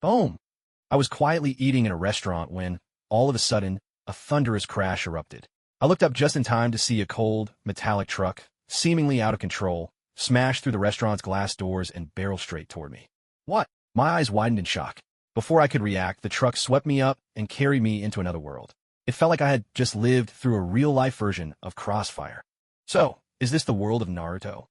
Boom! I was quietly eating in a restaurant when, all of a sudden, a thunderous crash erupted. I looked up just in time to see a cold, metallic truck, seemingly out of control, smash through the restaurant's glass doors and barrel straight toward me. What? My eyes widened in shock. Before I could react, the truck swept me up and carried me into another world. It felt like I had just lived through a real-life version of Crossfire. So, is this the world of Naruto?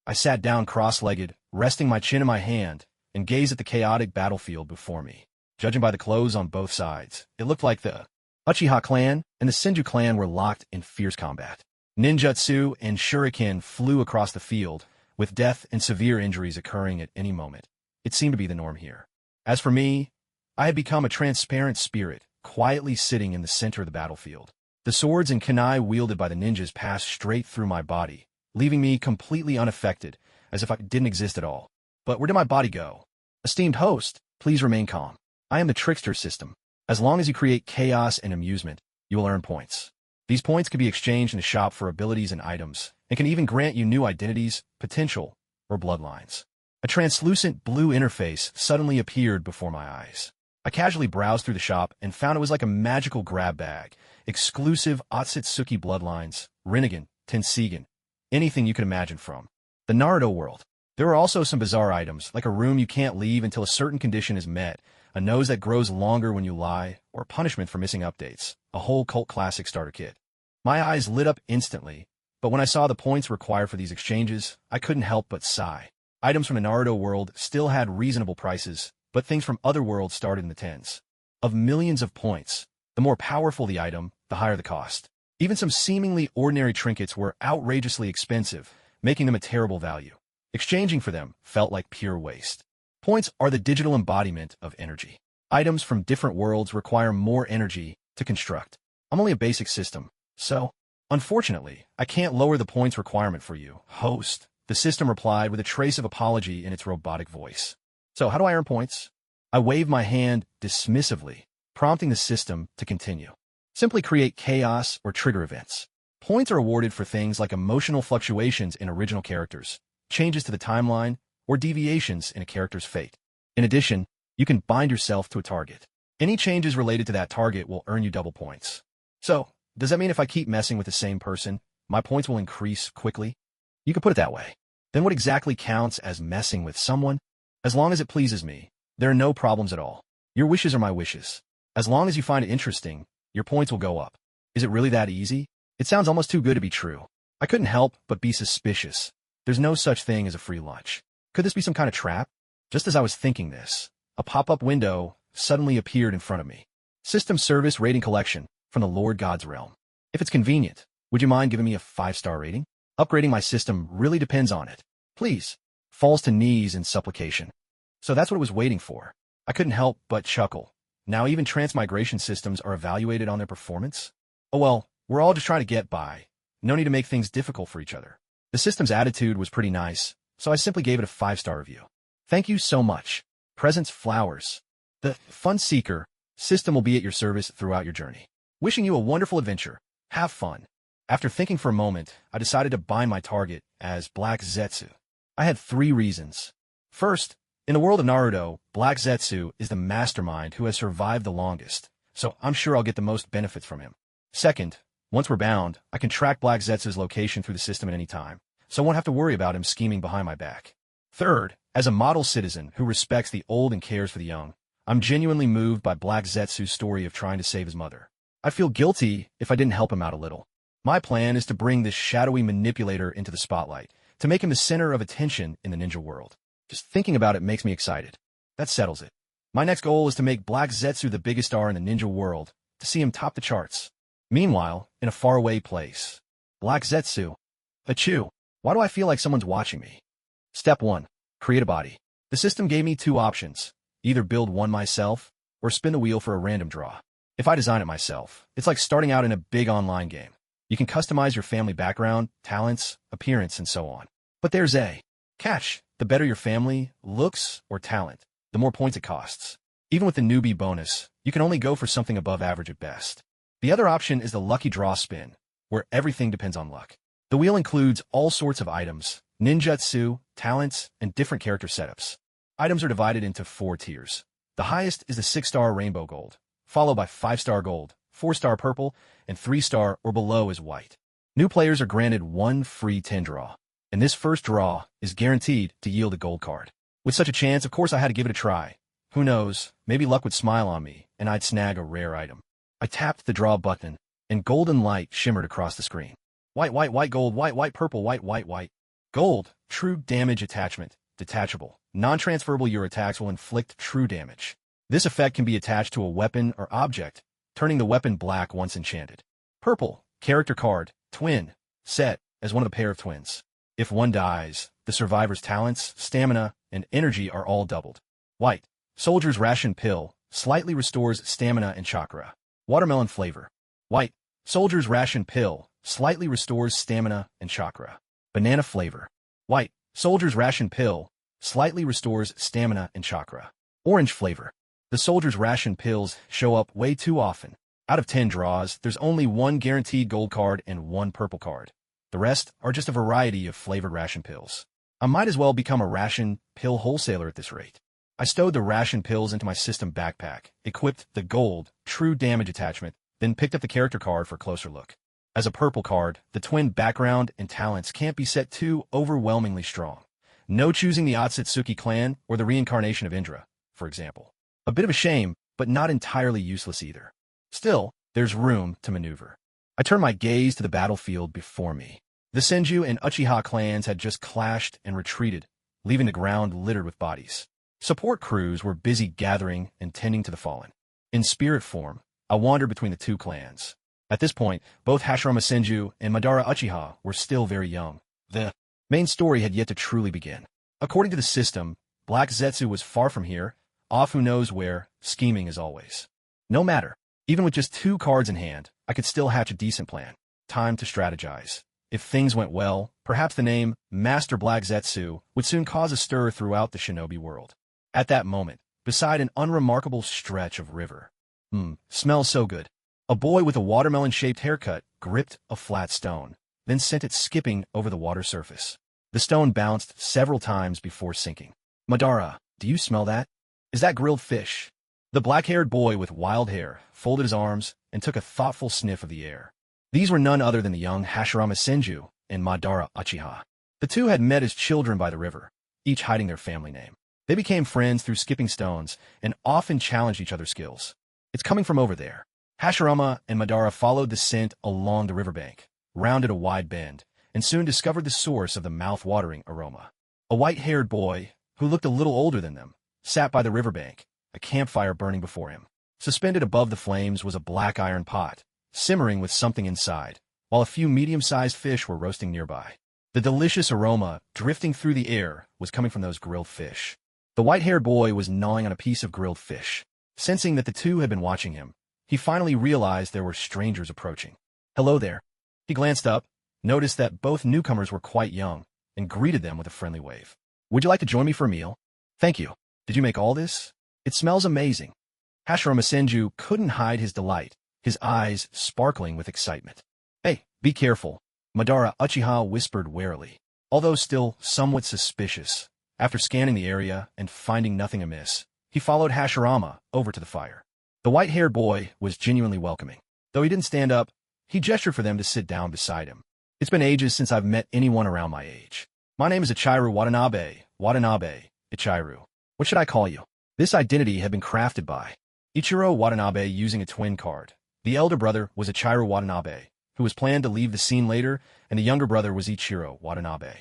I sat down cross-legged, resting my chin in my hand, and gazed at the chaotic battlefield before me. Judging by the clothes on both sides, it looked like the Uchiha clan and the Senju clan were locked in fierce combat. Ninjutsu and shuriken flew across the field, with death and severe injuries occurring at any moment. It seemed to be the norm here. As for me, I had become a transparent spirit, quietly sitting in the center of the battlefield. The swords and kunai wielded by the ninjas passed straight through my body, leaving me completely unaffected, as if I didn't exist at all. But where did my body go? Esteemed host, please remain calm. I am the trickster system. As long as you create chaos and amusement, you will earn points. These points can be exchanged in the shop for abilities and items, and can even grant you new identities, potential, or bloodlines. A translucent blue interface suddenly appeared before my eyes. I casually browsed through the shop and found it was like a magical grab bag. Exclusive Otsutsuki bloodlines, Rinnegan, Tensegan, anything you could imagine from the Naruto world. There are also some bizarre items, like a room you can't leave until a certain condition is met, a nose that grows longer when you lie, or punishment for missing updates, a whole cult classic starter kit. My eyes lit up instantly, but when I saw the points required for these exchanges, I couldn't help but sigh. Items from the Naruto world still had reasonable prices, but things from other worlds started in the tens of millions of points. The more powerful the item, the higher the cost. Even some seemingly ordinary trinkets were outrageously expensive, making them a terrible value. Exchanging for them felt like pure waste. Points are the digital embodiment of energy. Items from different worlds require more energy to construct. I'm only a basic system, so, unfortunately, I can't lower the points requirement for you, host, the system replied with a trace of apology in its robotic voice. So how do I earn points? I waved my hand dismissively, prompting the system to continue. Simply create chaos or trigger events. Points are awarded for things like emotional fluctuations in original characters, changes to the timeline, or deviations in a character's fate. In addition, you can bind yourself to a target. Any changes related to that target will earn you double points. So, does that mean if I keep messing with the same person, my points will increase quickly? You could put it that way. Then what exactly counts as messing with someone? As long as it pleases me, there are no problems at all. Your wishes are my wishes. As long as you find it interesting, your points will go up. Is it really that easy? It sounds almost too good to be true. I couldn't help but be suspicious. There's no such thing as a free lunch. Could this be some kind of trap? Just as I was thinking this, a pop-up window suddenly appeared in front of me. System Service Rating Collection from the Lord God's Realm. If it's convenient, would you mind giving me a 5-star rating? Upgrading my system really depends on it. Please. Falls to knees in supplication. So that's what it was waiting for. I couldn't help but chuckle. Now even transmigration systems are evaluated on their performance? Oh well, we're all just trying to get by. No need to make things difficult for each other. The system's attitude was pretty nice, so I simply gave it a 5-star review. Thank you so much. Presents flowers. The Fun Seeker system will be at your service throughout your journey. Wishing you a wonderful adventure. Have fun. After thinking for a moment, I decided to bind my target as Black Zetsu. I had 3 reasons. First, in the world of Naruto, Black Zetsu is the mastermind who has survived the longest, so I'm sure I'll get the most benefits from him. Second, once we're bound, I can track Black Zetsu's location through the system at any time, so I won't have to worry about him scheming behind my back. Third, as a model citizen who respects the old and cares for the young, I'm genuinely moved by Black Zetsu's story of trying to save his mother. I'd feel guilty if I didn't help him out a little. My plan is to bring this shadowy manipulator into the spotlight, to make him the center of attention in the ninja world. Just thinking about it makes me excited. That settles it. My next goal is to make Black Zetsu the biggest star in the ninja world, to see him top the charts. Meanwhile, in a faraway place. Black Zetsu. Achoo. Why do I feel like someone's watching me? Step 1. Create a body. The system gave me 2 options. Either build one myself, or spin the wheel for a random draw. If I design it myself, it's like starting out in a big online game. You can customize your family background, talents, appearance, and so on. But there's a catch. The better your family, looks, or talent, the more points it costs. Even with the newbie bonus, you can only go for something above average at best. The other option is the lucky draw spin, where everything depends on luck. The wheel includes all sorts of items, ninjutsu, talents, and different character setups. Items are divided into 4 tiers. The highest is the 6-star rainbow gold, followed by 5-star gold, 4-star purple, and 3-star or below is white. New players are granted one free 10 draw, and this first draw is guaranteed to yield a gold card. With such a chance, of course I had to give it a try. Who knows, maybe luck would smile on me, and I'd snag a rare item. I tapped the draw button, and golden light shimmered across the screen. White, white, white, gold, white, white, purple, white, white, white. Gold, true damage attachment, detachable. Non-transferable, your attacks will inflict true damage. This effect can be attached to a weapon or object, turning the weapon black once enchanted. Purple, character card, twin, set as one of a pair of twins. If one dies, the survivor's talents, stamina, and energy are all doubled. White, soldier's ration pill, slightly restores stamina and chakra. Watermelon flavor. White, soldier's ration pill, slightly restores stamina and chakra. Banana flavor. White, soldier's ration pill, slightly restores stamina and chakra. Orange flavor. The soldier's ration pills show up way too often. Out of 10 draws, there's only one guaranteed gold card and one purple card. The rest are just a variety of flavored ration pills. I might as well become a ration pill wholesaler at this rate. I stowed the ration pills into my system backpack, equipped the gold, true damage attachment, then picked up the character card for a closer look. As a purple card, the twin background and talents can't be set too overwhelmingly strong. No choosing the Otsutsuki clan or the reincarnation of Indra, for example. A bit of a shame, but not entirely useless either. Still, there's room to maneuver. I turned my gaze to the battlefield before me. The Senju and Uchiha clans had just clashed and retreated, leaving the ground littered with bodies. Support crews were busy gathering and tending to the fallen. In spirit form, I wandered between the two clans. At this point, both Hashirama Senju and Madara Uchiha were still very young. The main story had yet to truly begin. According to the system, Black Zetsu was far from here, off who knows where, scheming as always. No matter. Even with just 2 cards in hand, I could still hatch a decent plan. Time to strategize. If things went well, perhaps the name Master Black Zetsu would soon cause a stir throughout the shinobi world. At that moment, beside an unremarkable stretch of river. Smells so good. A boy with a watermelon-shaped haircut gripped a flat stone, then sent it skipping over the water surface. The stone bounced several times before sinking. Madara, do you smell that? Is that grilled fish? The black-haired boy with wild hair folded his arms and took a thoughtful sniff of the air. These were none other than the young Hashirama Senju and Madara Uchiha. The two had met as children by the river, each hiding their family name. They became friends through skipping stones and often challenged each other's skills. It's coming from over there. Hashirama and Madara followed the scent along the riverbank, rounded a wide bend, and soon discovered the source of the mouth-watering aroma. A white-haired boy, who looked a little older than them, sat by the riverbank, a campfire burning before him. Suspended above the flames was a black iron pot, simmering with something inside, while a few medium-sized fish were roasting nearby. The delicious aroma drifting through the air was coming from those grilled fish. The white-haired boy was gnawing on a piece of grilled fish. Sensing that the two had been watching him, he finally realized there were strangers approaching. Hello there. He glanced up, noticed that both newcomers were quite young, and greeted them with a friendly wave. Would you like to join me for a meal? Thank you. Did you make all this? It smells amazing. Hashirama Senju couldn't hide his delight, his eyes sparkling with excitement. Hey, be careful, Madara Uchiha whispered warily. Although still somewhat suspicious, after scanning the area and finding nothing amiss, he followed Hashirama over to the fire. The white-haired boy was genuinely welcoming. Though he didn't stand up, he gestured for them to sit down beside him. It's been ages since I've met anyone around my age. My name is Ichiru Watanabe, Ichiru. What should I call you? This identity had been crafted by Ichiro Watanabe using a twin card. The elder brother was Ichiru Watanabe, who was planned to leave the scene later, and the younger brother was Ichiro Watanabe.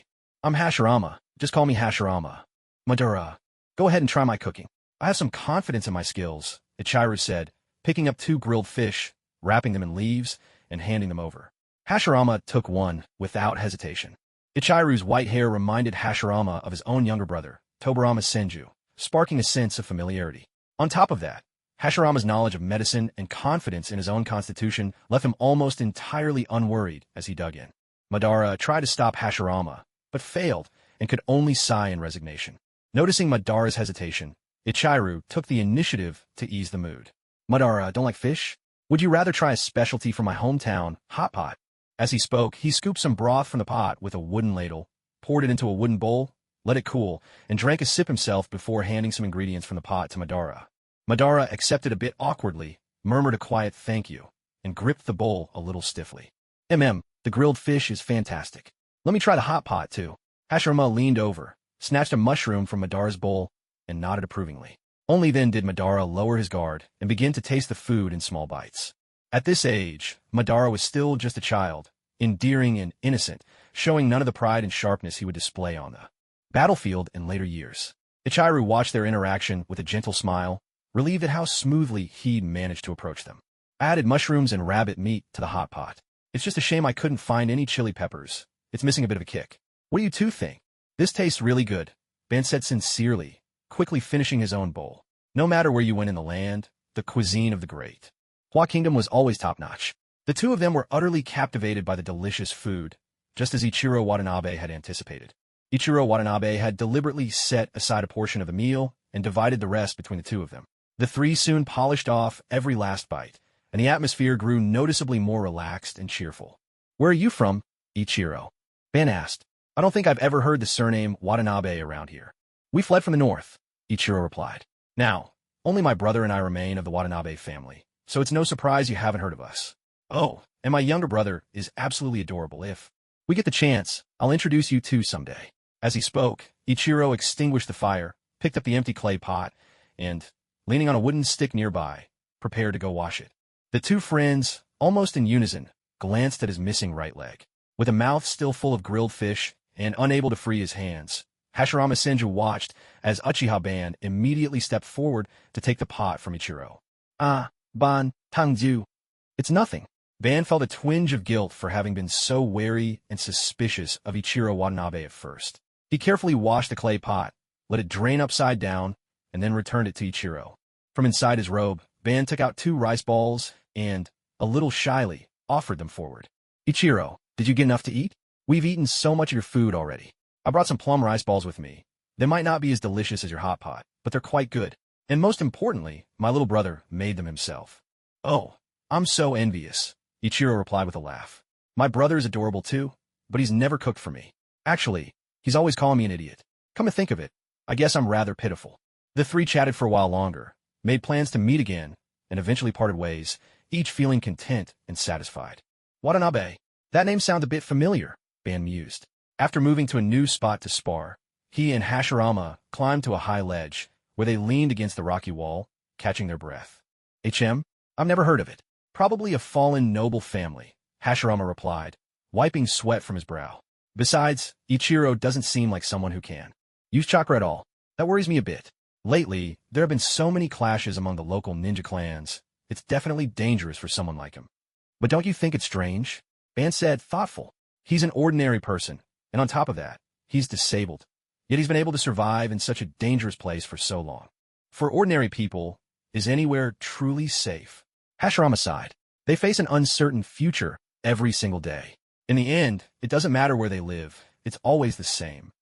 I'm Hashirama. Just call me Hashirama. Madara, go ahead and try my cooking. I have some confidence in my skills, Ichiru said, picking up 2 grilled fish, wrapping them in leaves, and handing them over. Hashirama took one without hesitation. Ichiru's white hair reminded Hashirama of his own younger brother, Tobarama Senju, sparking a sense of familiarity. On top of that, Hashirama's knowledge of medicine and confidence in his own constitution left him almost entirely unworried as he dug in. Madara tried to stop Hashirama, but failed and could only sigh in resignation. Noticing Madara's hesitation, Ichiru took the initiative to ease the mood. Madara, don't like fish? Would you rather try a specialty from my hometown, hot pot? As he spoke, he scooped some broth from the pot with a wooden ladle, poured it into a wooden bowl, let it cool, and drank a sip himself before handing some ingredients from the pot to Madara. Madara accepted a bit awkwardly, murmured a quiet thank you, and gripped the bowl a little stiffly. The grilled fish is fantastic. Let me try the hot pot, too. Hashirama leaned over, snatched a mushroom from Madara's bowl, and nodded approvingly. Only then did Madara lower his guard and begin to taste the food in small bites. At this age, Madara was still just a child, endearing and innocent, showing none of the pride and sharpness he would display on the battlefield in later years. Ichiru watched their interaction with a gentle smile, relieved at how smoothly he'd managed to approach them. I added mushrooms and rabbit meat to the hot pot. It's just a shame I couldn't find any chili peppers. It's missing a bit of a kick. What do you two think? This tastes really good, Ben said sincerely, quickly finishing his own bowl. No matter where you went in the land, the cuisine of the great Hua Kingdom was always top-notch. The two of them were utterly captivated by the delicious food, just as Ichiro Watanabe had anticipated. Ichiro Watanabe had deliberately set aside a portion of the meal and divided the rest between the two of them. The three soon polished off every last bite, and the atmosphere grew noticeably more relaxed and cheerful. Where are you from, Ichiro? Ben asked. I don't think I've ever heard the surname Watanabe around here. We fled from the north, Ichiro replied. Now, only my brother and I remain of the Watanabe family, so it's no surprise you haven't heard of us. Oh, and my younger brother is absolutely adorable. If we get the chance, I'll introduce you two someday. As he spoke, Ichiro extinguished the fire, picked up the empty clay pot, and, leaning on a wooden stick nearby, prepared to go wash it. The two friends, almost in unison, glanced at his missing right leg. With a mouth still full of grilled fish and unable to free his hands, Hashirama Senju watched as Uchiha Ban immediately stepped forward to take the pot from Ichiro. Ban, Tangju. It's nothing. Ban felt a twinge of guilt for having been so wary and suspicious of Ichiro Watanabe at first. He carefully washed the clay pot, let it drain upside down, and then returned it to Ichiro. From inside his robe, Ban took out 2 rice balls and, a little shyly, offered them forward. Ichiro, did you get enough to eat? We've eaten so much of your food already. I brought some plum rice balls with me. They might not be as delicious as your hot pot, but they're quite good. And most importantly, my little brother made them himself. Oh, I'm so envious, Ichiro replied with a laugh. My brother is adorable too, but he's never cooked for me. Actually, he's always calling me an idiot. Come to think of it, I guess I'm rather pitiful. The three chatted for a while longer, made plans to meet again, and eventually parted ways, each feeling content and satisfied. Watanabe, that name sounds a bit familiar, Ban mused. After moving to a new spot to spar, he and Hashirama climbed to a high ledge, where they leaned against the rocky wall, catching their breath. I've never heard of it. Probably a fallen noble family, Hashirama replied, wiping sweat from his brow. Besides, Ichiro doesn't seem like someone who can use chakra at all. That worries me a bit. Lately, there have been so many clashes among the local ninja clans. It's definitely dangerous for someone like him. But don't you think it's strange? Ban said, thoughtful. He's an ordinary person, and on top of that, he's disabled. Yet he's been able to survive in such a dangerous place for so long. For ordinary people, is anywhere truly safe? Hashirama sighed. They face an uncertain future every single day. In the end, it doesn't matter where they live. It's always the same.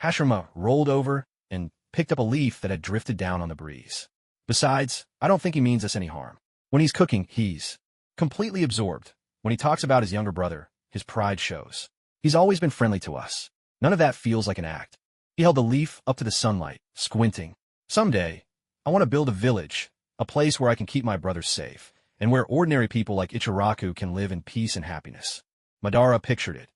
Hashirama rolled over and picked up a leaf that had drifted down on the breeze. Besides, I don't think he means us any harm. When he's cooking, he's completely absorbed. When he talks about his younger brother, his pride shows. He's always been friendly to us. None of that feels like an act. He held the leaf up to the sunlight, squinting. Someday, I want to build a village, a place where I can keep my brothers safe, and where ordinary people like Ichiraku can live in peace and happiness. Madara pictured it.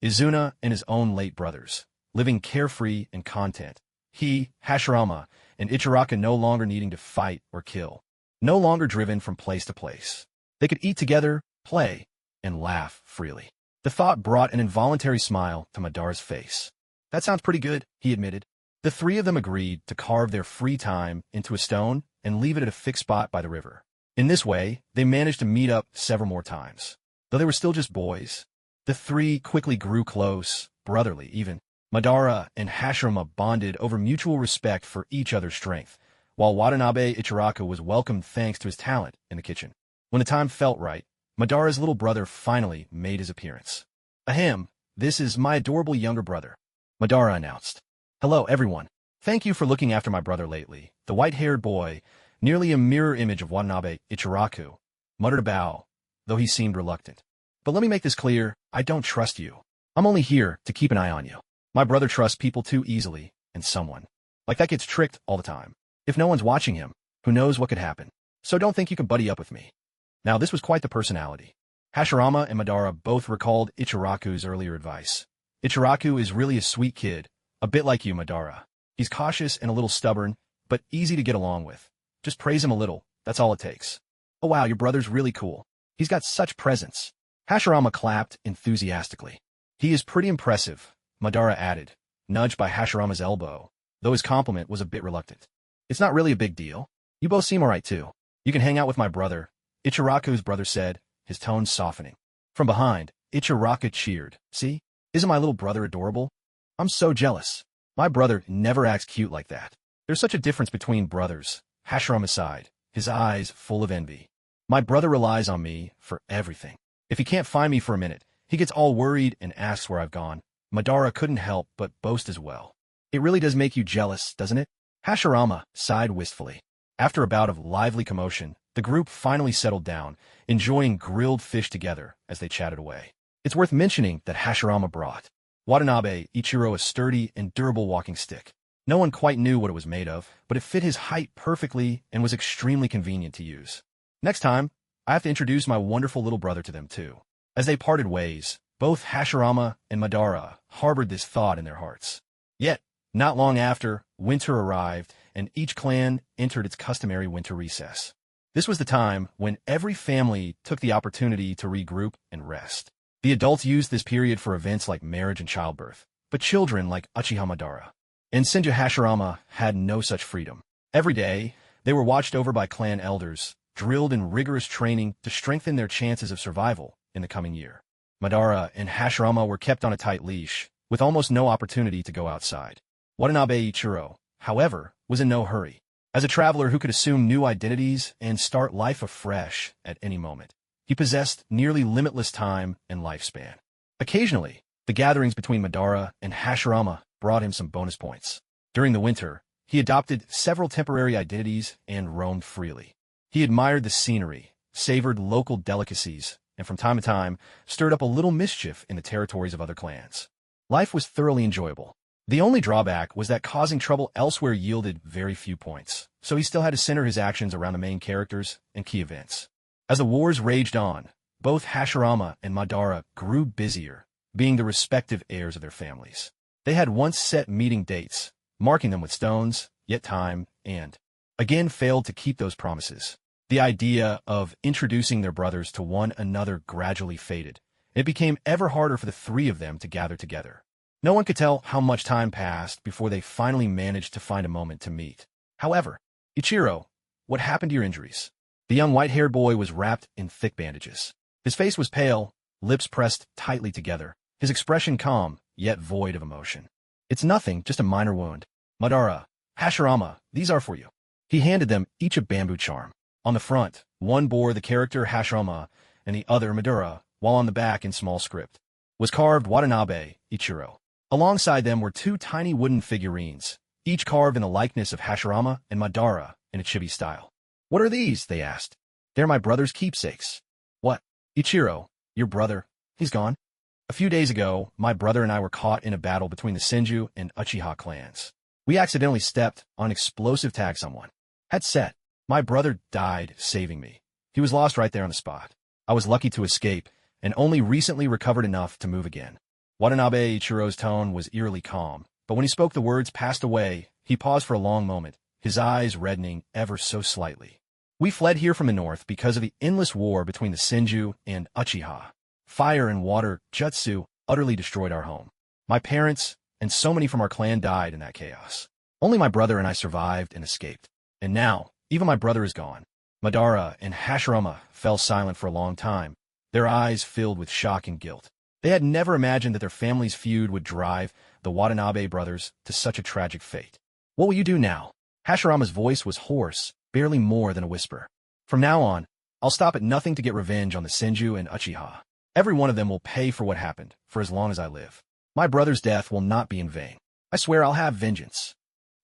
Izuna and his own late brothers, living carefree and content. He, Hashirama, and Ichiraku no longer needing to fight or kill. No longer driven from place to place. They could eat together, play, and laugh freely. The thought brought an involuntary smile to Madara's face. That sounds pretty good, he admitted. The three of them agreed to carve their free time into a stone and leave it at a fixed spot by the river. In this way, they managed to meet up several more times. Though they were still just boys, the three quickly grew close, brotherly even. Madara and Hashirama bonded over mutual respect for each other's strength, while Watanabe Ichiraku was welcomed thanks to his talent in the kitchen. When the time felt right, Madara's little brother finally made his appearance. Ahem, this is my adorable younger brother, Madara announced. Hello, everyone. Thank you for looking after my brother lately. The white-haired boy, nearly a mirror image of Watanabe Ichiraku, muttered a bow, though he seemed reluctant. But let me make this clear, I don't trust you. I'm only here to keep an eye on you. My brother trusts people too easily, and someone like that gets tricked all the time. If no one's watching him, Who knows what could happen? So don't think you can buddy up with me. Now this was quite the personality. Hashirama and Madara both recalled Ichiraku's earlier advice. Ichiraku is really a sweet kid, a bit like you, Madara. He's cautious and a little stubborn, but easy to get along with. Just praise him a little, that's all it takes. Oh wow, your brother's really cool. He's got such presence. Hashirama clapped enthusiastically. He is pretty impressive, Madara added, nudged by Hashirama's elbow, though his compliment was a bit reluctant. It's not really a big deal. You both seem alright too. You can hang out with my brother, Ichiraku's brother said, his tone softening. From behind, Ichiraku cheered. See? Isn't my little brother adorable? I'm so jealous. My brother never acts cute like that. There's such a difference between brothers, Hashirama sighed, his eyes full of envy. My brother relies on me for everything. If he can't find me for a minute, he gets all worried and asks where I've gone. Madara couldn't help but boast as well. It really does make you jealous, doesn't it? Hashirama sighed wistfully. After a bout of lively commotion, the group finally settled down, enjoying grilled fish together as they chatted away. It's worth mentioning that Hashirama brought Watanabe Ichiro a sturdy and durable walking stick. No one quite knew what it was made of, but it fit his height perfectly and was extremely convenient to use. Next time, I have to introduce my wonderful little brother to them too. As they parted ways, both Hashirama and Madara harbored this thought in their hearts. Yet, not long after, winter arrived, and each clan entered its customary winter recess. This was the time when every family took the opportunity to regroup and rest. The adults used this period for events like marriage and childbirth, but children like Uchiha Madara and Senju Hashirama had no such freedom. Every day, they were watched over by clan elders, drilled in rigorous training to strengthen their chances of survival in the coming year. Madara and Hashirama were kept on a tight leash, with almost no opportunity to go outside. Watanabe Ichiro, however, was in no hurry. As a traveler who could assume new identities and start life afresh at any moment, he possessed nearly limitless time and lifespan. Occasionally, the gatherings between Madara and Hashirama brought him some bonus points. During the winter, he adopted several temporary identities and roamed freely. He admired the scenery, savored local delicacies, and from time to time, stirred up a little mischief in the territories of other clans. Life was thoroughly enjoyable. The only drawback was that causing trouble elsewhere yielded very few points, so he still had to center his actions around the main characters and key events. As the wars raged on, both Hashirama and Madara grew busier, being the respective heirs of their families. They had once set meeting dates, marking them with stones, yet time, and again failed to keep those promises. The idea of introducing their brothers to one another gradually faded. It became ever harder for the three of them to gather together. No one could tell how much time passed before they finally managed to find a moment to meet. However, Ichiro, what happened to your injuries? The young white-haired boy was wrapped in thick bandages. His face was pale, lips pressed tightly together, his expression calm, yet void of emotion. It's nothing, just a minor wound. Madara, Hashirama, these are for you. He handed them each a bamboo charm. On the front, one bore the character Hashirama and the other Madara, while on the back in small script was carved Watanabe Ichiro. Alongside them were two tiny wooden figurines, each carved in the likeness of Hashirama and Madara in a chibi style. What are these? They asked. They're my brother's keepsakes. What? Ichiro, your brother, he's gone? A few days ago, my brother and I were caught in a battle between the Senju and Uchiha clans. We accidentally stepped on an explosive tag someone had set. My brother died saving me. He was lost right there on the spot. I was lucky to escape and only recently recovered enough to move again. Watanabe Ichiro's tone was eerily calm, but when he spoke the words passed away, he paused for a long moment, his eyes reddening ever so slightly. We fled here from the north because of the endless war between the Senju and Uchiha. Fire and water jutsu utterly destroyed our home. My parents and so many from our clan died in that chaos. Only my brother and I survived and escaped. And now, even my brother is gone. Madara and Hashirama fell silent for a long time, their eyes filled with shock and guilt. They had never imagined that their family's feud would drive the Watanabe brothers to such a tragic fate. What will you do now? Hashirama's voice was hoarse, barely more than a whisper. From now on, I'll stop at nothing to get revenge on the Senju and Uchiha. Every one of them will pay for what happened, for as long as I live. My brother's death will not be in vain. I swear I'll have vengeance.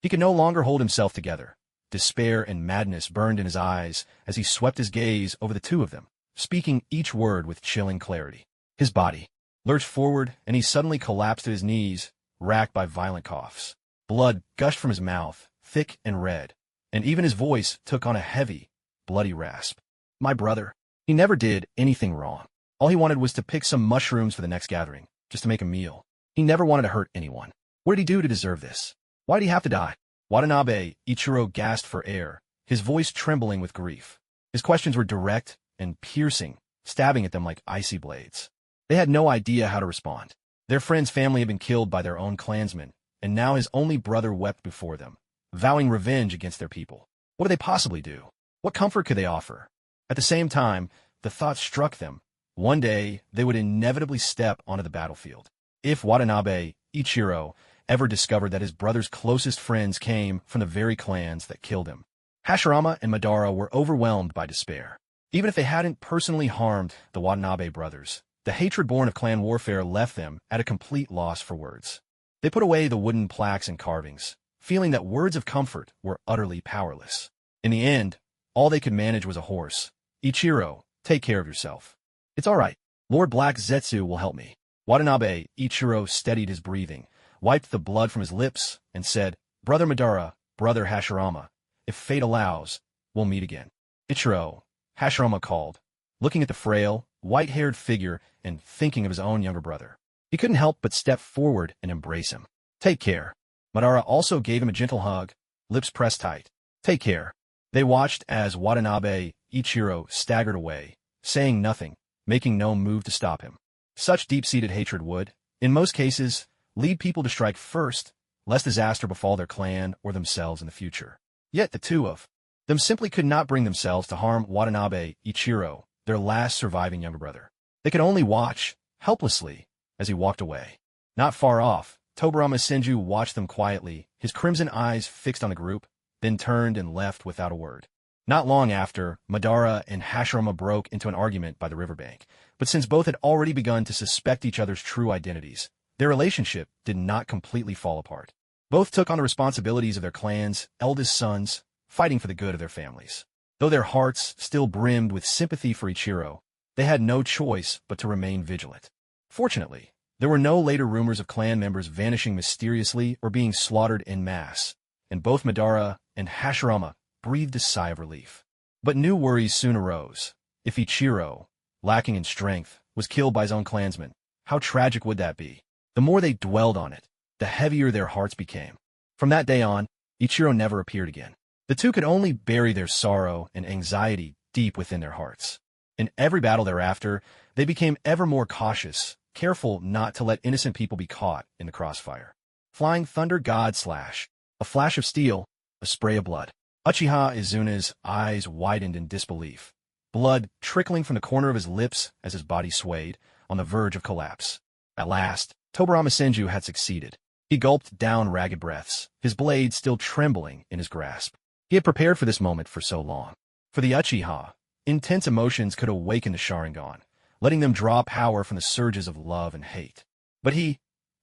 He could no longer hold himself together. Despair and madness burned in his eyes as he swept his gaze over the two of them, speaking each word with chilling clarity. His body lurched forward, and he suddenly collapsed to his knees, racked by violent coughs. Blood gushed from his mouth, thick and red, and even his voice took on a heavy, bloody rasp. My brother. He never did anything wrong. All he wanted was to pick some mushrooms for the next gathering, just to make a meal. He never wanted to hurt anyone. What did he do to deserve this? Why did he have to die? Watanabe Ichiro gasped for air, his voice trembling with grief. His questions were direct and piercing, stabbing at them like icy blades. They had no idea how to respond. Their friend's family had been killed by their own clansmen, and now his only brother wept before them, vowing revenge against their people. What could they possibly do? What comfort could they offer? At the same time, the thought struck them. One day, they would inevitably step onto the battlefield. If Watanabe Ichiro ever discovered that his brother's closest friends came from the very clans that killed him. Hashirama and Madara were overwhelmed by despair. Even if they hadn't personally harmed the Watanabe brothers, the hatred born of clan warfare left them at a complete loss for words. They put away the wooden plaques and carvings, feeling that words of comfort were utterly powerless. In the end, all they could manage was a hoarse, "Ichiro, take care of yourself." "It's all right. Lord Black Zetsu will help me." Watanabe Ichiro steadied his breathing, wiped the blood from his lips, and said, "Brother Madara, Brother Hashirama, if fate allows, we'll meet again." "Ichiro," Hashirama called, looking at the frail, white-haired figure and thinking of his own younger brother. He couldn't help but step forward and embrace him. "Take care." Madara also gave him a gentle hug, lips pressed tight. "Take care." They watched as Watanabe Ichiro staggered away, saying nothing, making no move to stop him. Such deep-seated hatred would, in most cases, lead people to strike first, lest disaster befall their clan or themselves in the future. Yet the two of them simply could not bring themselves to harm Watanabe Ichiro, their last surviving younger brother. They could only watch, helplessly, as he walked away. Not far off, Tobarama Senju watched them quietly, his crimson eyes fixed on the group, then turned and left without a word. Not long after, Madara and Hashirama broke into an argument by the riverbank, but since both had already begun to suspect each other's true identities, their relationship did not completely fall apart. Both took on the responsibilities of their clans, eldest sons, fighting for the good of their families. Though their hearts still brimmed with sympathy for Ichiro, they had no choice but to remain vigilant. Fortunately, there were no later rumors of clan members vanishing mysteriously or being slaughtered en masse, and both Madara and Hashirama breathed a sigh of relief. But new worries soon arose. If Ichiro, lacking in strength, was killed by his own clansmen, how tragic would that be? The more they dwelled on it, the heavier their hearts became. From that day on, Ichiro never appeared again. The two could only bury their sorrow and anxiety deep within their hearts. In every battle thereafter, they became ever more cautious, careful not to let innocent people be caught in the crossfire. Flying Thunder God Slash. A flash of steel, a spray of blood. Uchiha Izuna's eyes widened in disbelief, blood trickling from the corner of his lips as his body swayed, on the verge of collapse. At last, Tobarama Senju had succeeded. He gulped down ragged breaths, his blade still trembling in his grasp. He had prepared for this moment for so long. For the Uchiha, intense emotions could awaken the Sharingan, letting them draw power from the surges of love and hate. But he,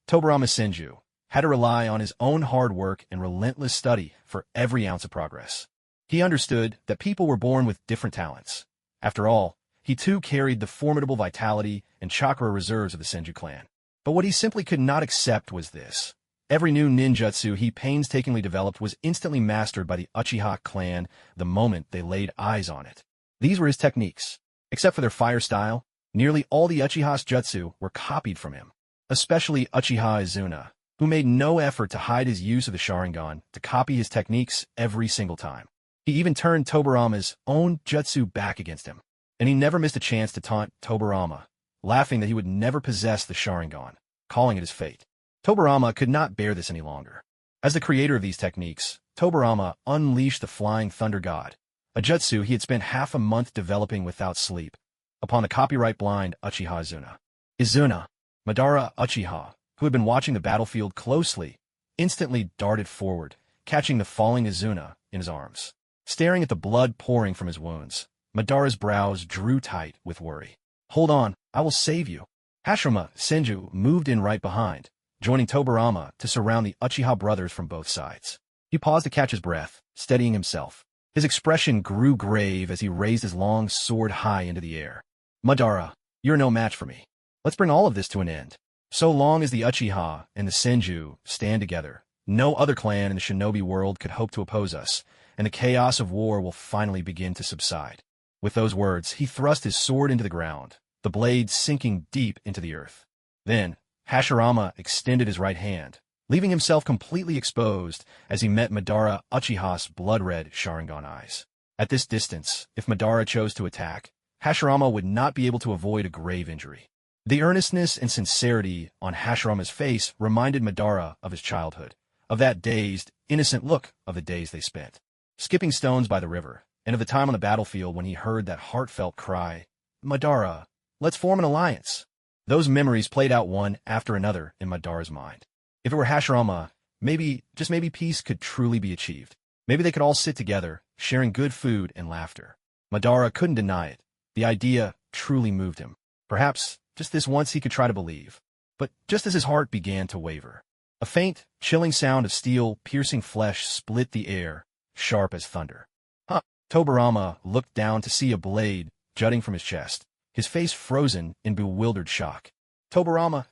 Tobarama Senju, had to rely on his own hard work and relentless study for every ounce of progress. He understood that people were born with different talents. After all, he too carried the formidable vitality and chakra reserves of the Senju clan. But what he simply could not accept was this. Every new ninjutsu he painstakingly developed was instantly mastered by the Uchiha clan the moment they laid eyes on it. These were his techniques. Except for their fire style, nearly all the Uchiha's jutsu were copied from him. Especially Uchiha Izuna, who made no effort to hide his use of the Sharingan to copy his techniques every single time. He even turned Tobarama's own jutsu back against him. And he never missed a chance to taunt Tobarama, laughing that he would never possess the Sharingan, calling it his fate. Tobarama could not bear this any longer. As the creator of these techniques, Tobarama unleashed the Flying Thunder God, a jutsu he had spent half a month developing without sleep, upon the copyright-blind Uchiha Izuna. Izuna, Madara Uchiha, who had been watching the battlefield closely, instantly darted forward, catching the falling Izuna in his arms. Staring at the blood pouring from his wounds, Madara's brows drew tight with worry. "Hold on, I will save you." Hashirama Senju moved in right behind, joining Tobarama to surround the Uchiha brothers from both sides. He paused to catch his breath, steadying himself. His expression grew grave as he raised his long sword high into the air. "Madara, you're no match for me. Let's bring all of this to an end. So long as the Uchiha and the Senju stand together, no other clan in the shinobi world could hope to oppose us, and the chaos of war will finally begin to subside. With those words, he thrust his sword into the ground, the blade sinking deep into the earth. Then, Hashirama extended his right hand, leaving himself completely exposed as he met Madara Uchiha's blood-red Sharingan eyes. At this distance, if Madara chose to attack, Hashirama would not be able to avoid a grave injury. The earnestness and sincerity on Hashirama's face reminded Madara of his childhood, of that dazed, innocent look of the days they spent, skipping stones by the river, and of the time on the battlefield when he heard that heartfelt cry, "Madara, let's form an alliance." Those memories played out one after another in Madara's mind. If it were Hashirama, maybe, just maybe peace could truly be achieved. Maybe they could all sit together, sharing good food and laughter. Madara couldn't deny it. The idea truly moved him. Perhaps, just this once he could try to believe. But just as his heart began to waver, a faint, chilling sound of steel piercing flesh split the air, sharp as thunder. Tobirama looked down to see a blade jutting from his chest, his face frozen in bewildered shock. Tobirama,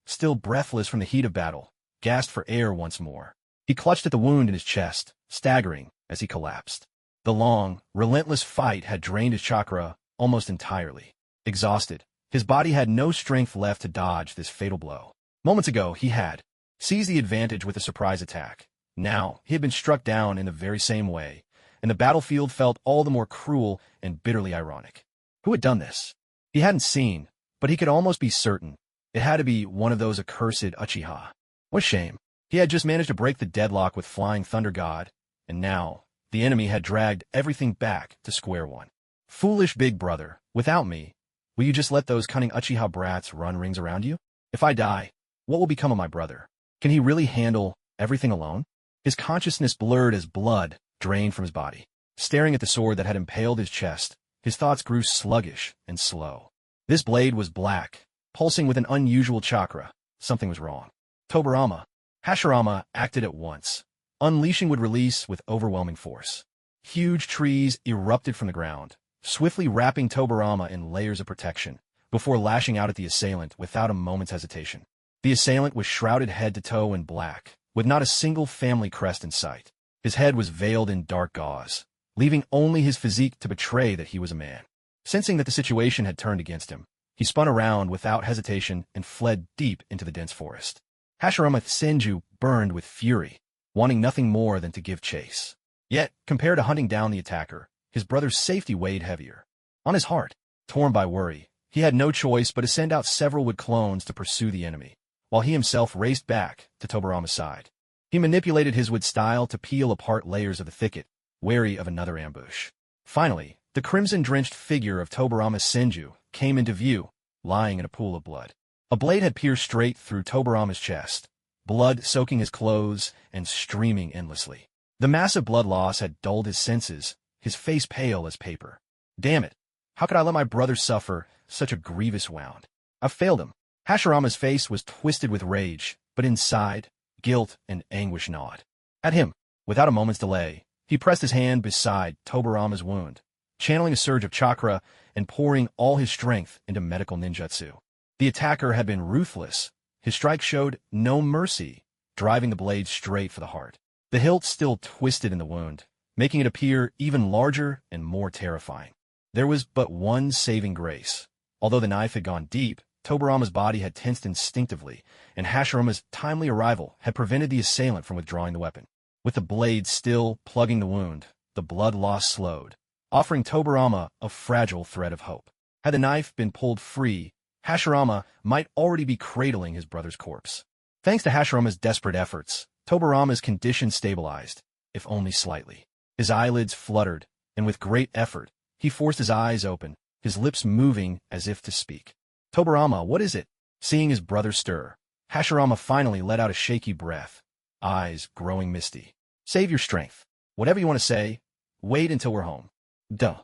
still breathless from the heat of battle, gasped for air once more. He clutched at the wound in his chest, staggering as he collapsed. The long, relentless fight had drained his chakra almost entirely. Exhausted, his body had no strength left to dodge this fatal blow. Moments ago, he had seized the advantage with a surprise attack. Now, he had been struck down in the very same way, and the battlefield felt all the more cruel and bitterly ironic. Who had done this? He hadn't seen, but he could almost be certain. It had to be one of those accursed Uchiha. What a shame. He had just managed to break the deadlock with Flying Thunder God, and now the enemy had dragged everything back to square one. Foolish big brother, without me, will you just let those cunning Uchiha brats run rings around you? If I die, what will become of my brother? Can he really handle everything alone? His consciousness blurred as blood drained from his body. Staring at the sword that had impaled his chest, his thoughts grew sluggish and slow. This blade was black, pulsing with an unusual chakra. Something was wrong. Hashirama acted at once. Unleashing would release with overwhelming force. Huge trees erupted from the ground, swiftly wrapping Tobirama in layers of protection, before lashing out at the assailant without a moment's hesitation. The assailant was shrouded head to toe in black, with not a single family crest in sight. His head was veiled in dark gauze, leaving only his physique to betray that he was a man. Sensing that the situation had turned against him, he spun around without hesitation and fled deep into the dense forest. Hashirama Senju burned with fury, wanting nothing more than to give chase. Yet, compared to hunting down the attacker, his brother's safety weighed heavier. On his heart, torn by worry, he had no choice but to send out several wood clones to pursue the enemy, while he himself raced back to Tobirama's side. He manipulated his wood style to peel apart layers of the thicket, wary of another ambush. Finally, the crimson-drenched figure of Tobirama Senju came into view, lying in a pool of blood. A blade had pierced straight through Tobirama's chest, blood soaking his clothes and streaming endlessly. The massive blood loss had dulled his senses, his face pale as paper. Damn it! How could I let my brother suffer such a grievous wound? I've failed him. Hashirama's face was twisted with rage, but inside, guilt and anguish gnawed at him. Without a moment's delay, he pressed his hand beside Tobirama's wound, channeling a surge of chakra and pouring all his strength into medical ninjutsu. The attacker had been ruthless. His strike showed no mercy, driving the blade straight for the heart. The hilt still twisted in the wound, making it appear even larger and more terrifying. There was but one saving grace. Although the knife had gone deep, Tobirama's body had tensed instinctively, and Hashirama's timely arrival had prevented the assailant from withdrawing the weapon. With the blade still plugging the wound, the blood loss slowed, offering Tobirama a fragile thread of hope. Had the knife been pulled free, Hashirama might already be cradling his brother's corpse. Thanks to Hashirama's desperate efforts, Tobirama's condition stabilized, if only slightly. His eyelids fluttered, and with great effort, he forced his eyes open, his lips moving as if to speak. "Tobirama, what is it?" Seeing his brother stir, Hashirama finally let out a shaky breath, eyes growing misty. "Save your strength. Whatever you want to say, wait until we're home." "Duh.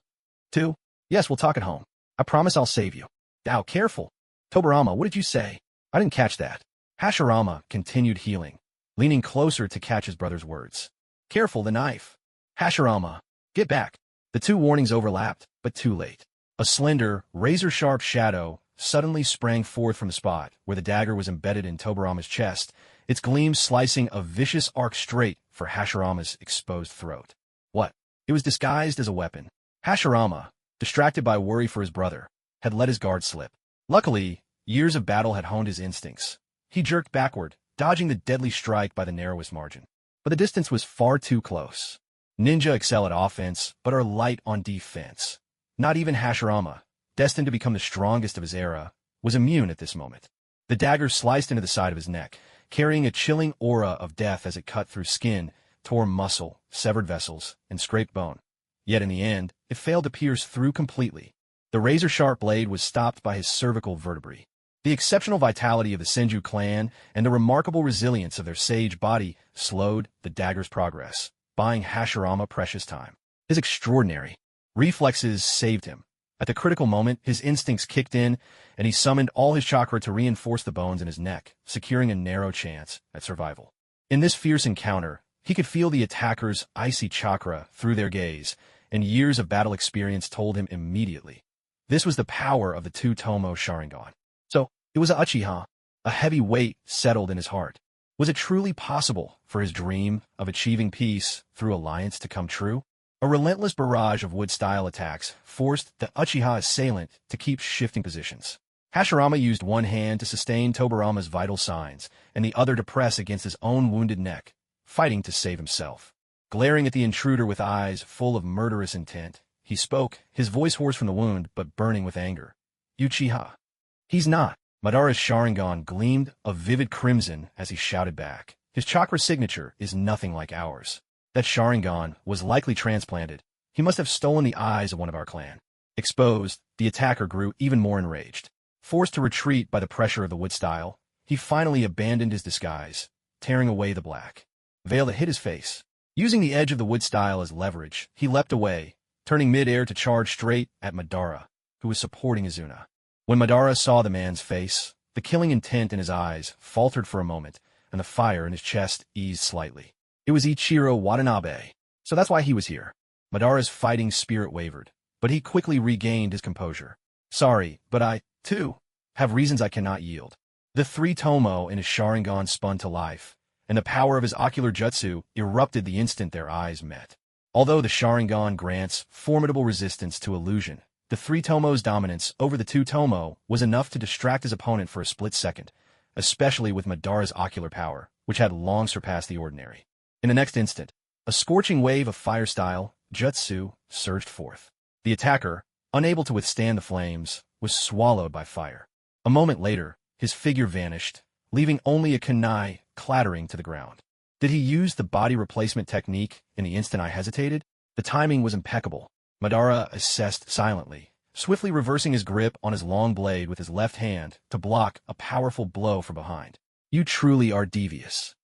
2? Yes, we'll talk at home. I promise I'll save you." "Ow, careful." "Tobirama, what did you say?" "I didn't catch that." Hashirama continued healing, leaning closer to catch his brother's words. "Careful, the knife." "Hashirama, get back." The two warnings overlapped, but too late. A slender, razor-sharp shadow suddenly sprang forth from the spot where the dagger was embedded in Tobirama's chest, its gleam slicing a vicious arc straight for Hashirama's exposed throat. What? It was disguised as a weapon. Hashirama, distracted by worry for his brother, had let his guard slip. Luckily, years of battle had honed his instincts. He jerked backward, dodging the deadly strike by the narrowest margin. But the distance was far too close. Ninja excel at offense, but are light on defense. Not even Hashirama, destined to become the strongest of his era, was immune at this moment. The dagger sliced into the side of his neck, carrying a chilling aura of death as it cut through skin, tore muscle, severed vessels, and scraped bone. Yet in the end, it failed to pierce through completely. The razor-sharp blade was stopped by his cervical vertebrae. The exceptional vitality of the Senju clan and the remarkable resilience of their sage body slowed the dagger's progress, buying Hashirama precious time. His extraordinary reflexes saved him. At the critical moment, his instincts kicked in, and he summoned all his chakra to reinforce the bones in his neck, securing a narrow chance at survival. In this fierce encounter, he could feel the attacker's icy chakra through their gaze, and years of battle experience told him immediately. This was the power of the two-tomo Sharingan. So, it was Uchiha. A heavy weight settled in his heart. Was it truly possible for his dream of achieving peace through alliance to come true? A relentless barrage of wood-style attacks forced the Uchiha assailant to keep shifting positions. Hashirama used one hand to sustain Tobarama's vital signs, and the other to press against his own wounded neck, fighting to save himself. Glaring at the intruder with eyes full of murderous intent, he spoke, his voice hoarse from the wound but burning with anger. Uchiha. He's not. Madara's Sharingan gleamed a vivid crimson as he shouted back. His chakra signature is nothing like ours. That Sharingan was likely transplanted. He must have stolen the eyes of one of our clan. Exposed, the attacker grew even more enraged. Forced to retreat by the pressure of the wood style, he finally abandoned his disguise, tearing away the black veil that hid his face. Using the edge of the wood style as leverage, he leapt away, turning mid-air to charge straight at Madara, who was supporting Izuna. When Madara saw the man's face, the killing intent in his eyes faltered for a moment, and the fire in his chest eased slightly. It was Ichiro Watanabe. So that's why he was here. Madara's fighting spirit wavered, but he quickly regained his composure. Sorry, but I, too, have reasons I cannot yield. The three-tomo in his Sharingan spun to life, and the power of his ocular jutsu erupted the instant their eyes met. Although the Sharingan grants formidable resistance to illusion, the three-tomo's dominance over the two-tomo was enough to distract his opponent for a split second, especially with Madara's ocular power, which had long surpassed the ordinary. In the next instant, a scorching wave of fire-style jutsu surged forth. The attacker, unable to withstand the flames, was swallowed by fire. A moment later, his figure vanished, leaving only a kunai clattering to the ground. Did he use the body replacement technique in the instant I hesitated? The timing was impeccable. Madara assessed silently, swiftly reversing his grip on his long blade with his left hand to block a powerful blow from behind. You truly are devious.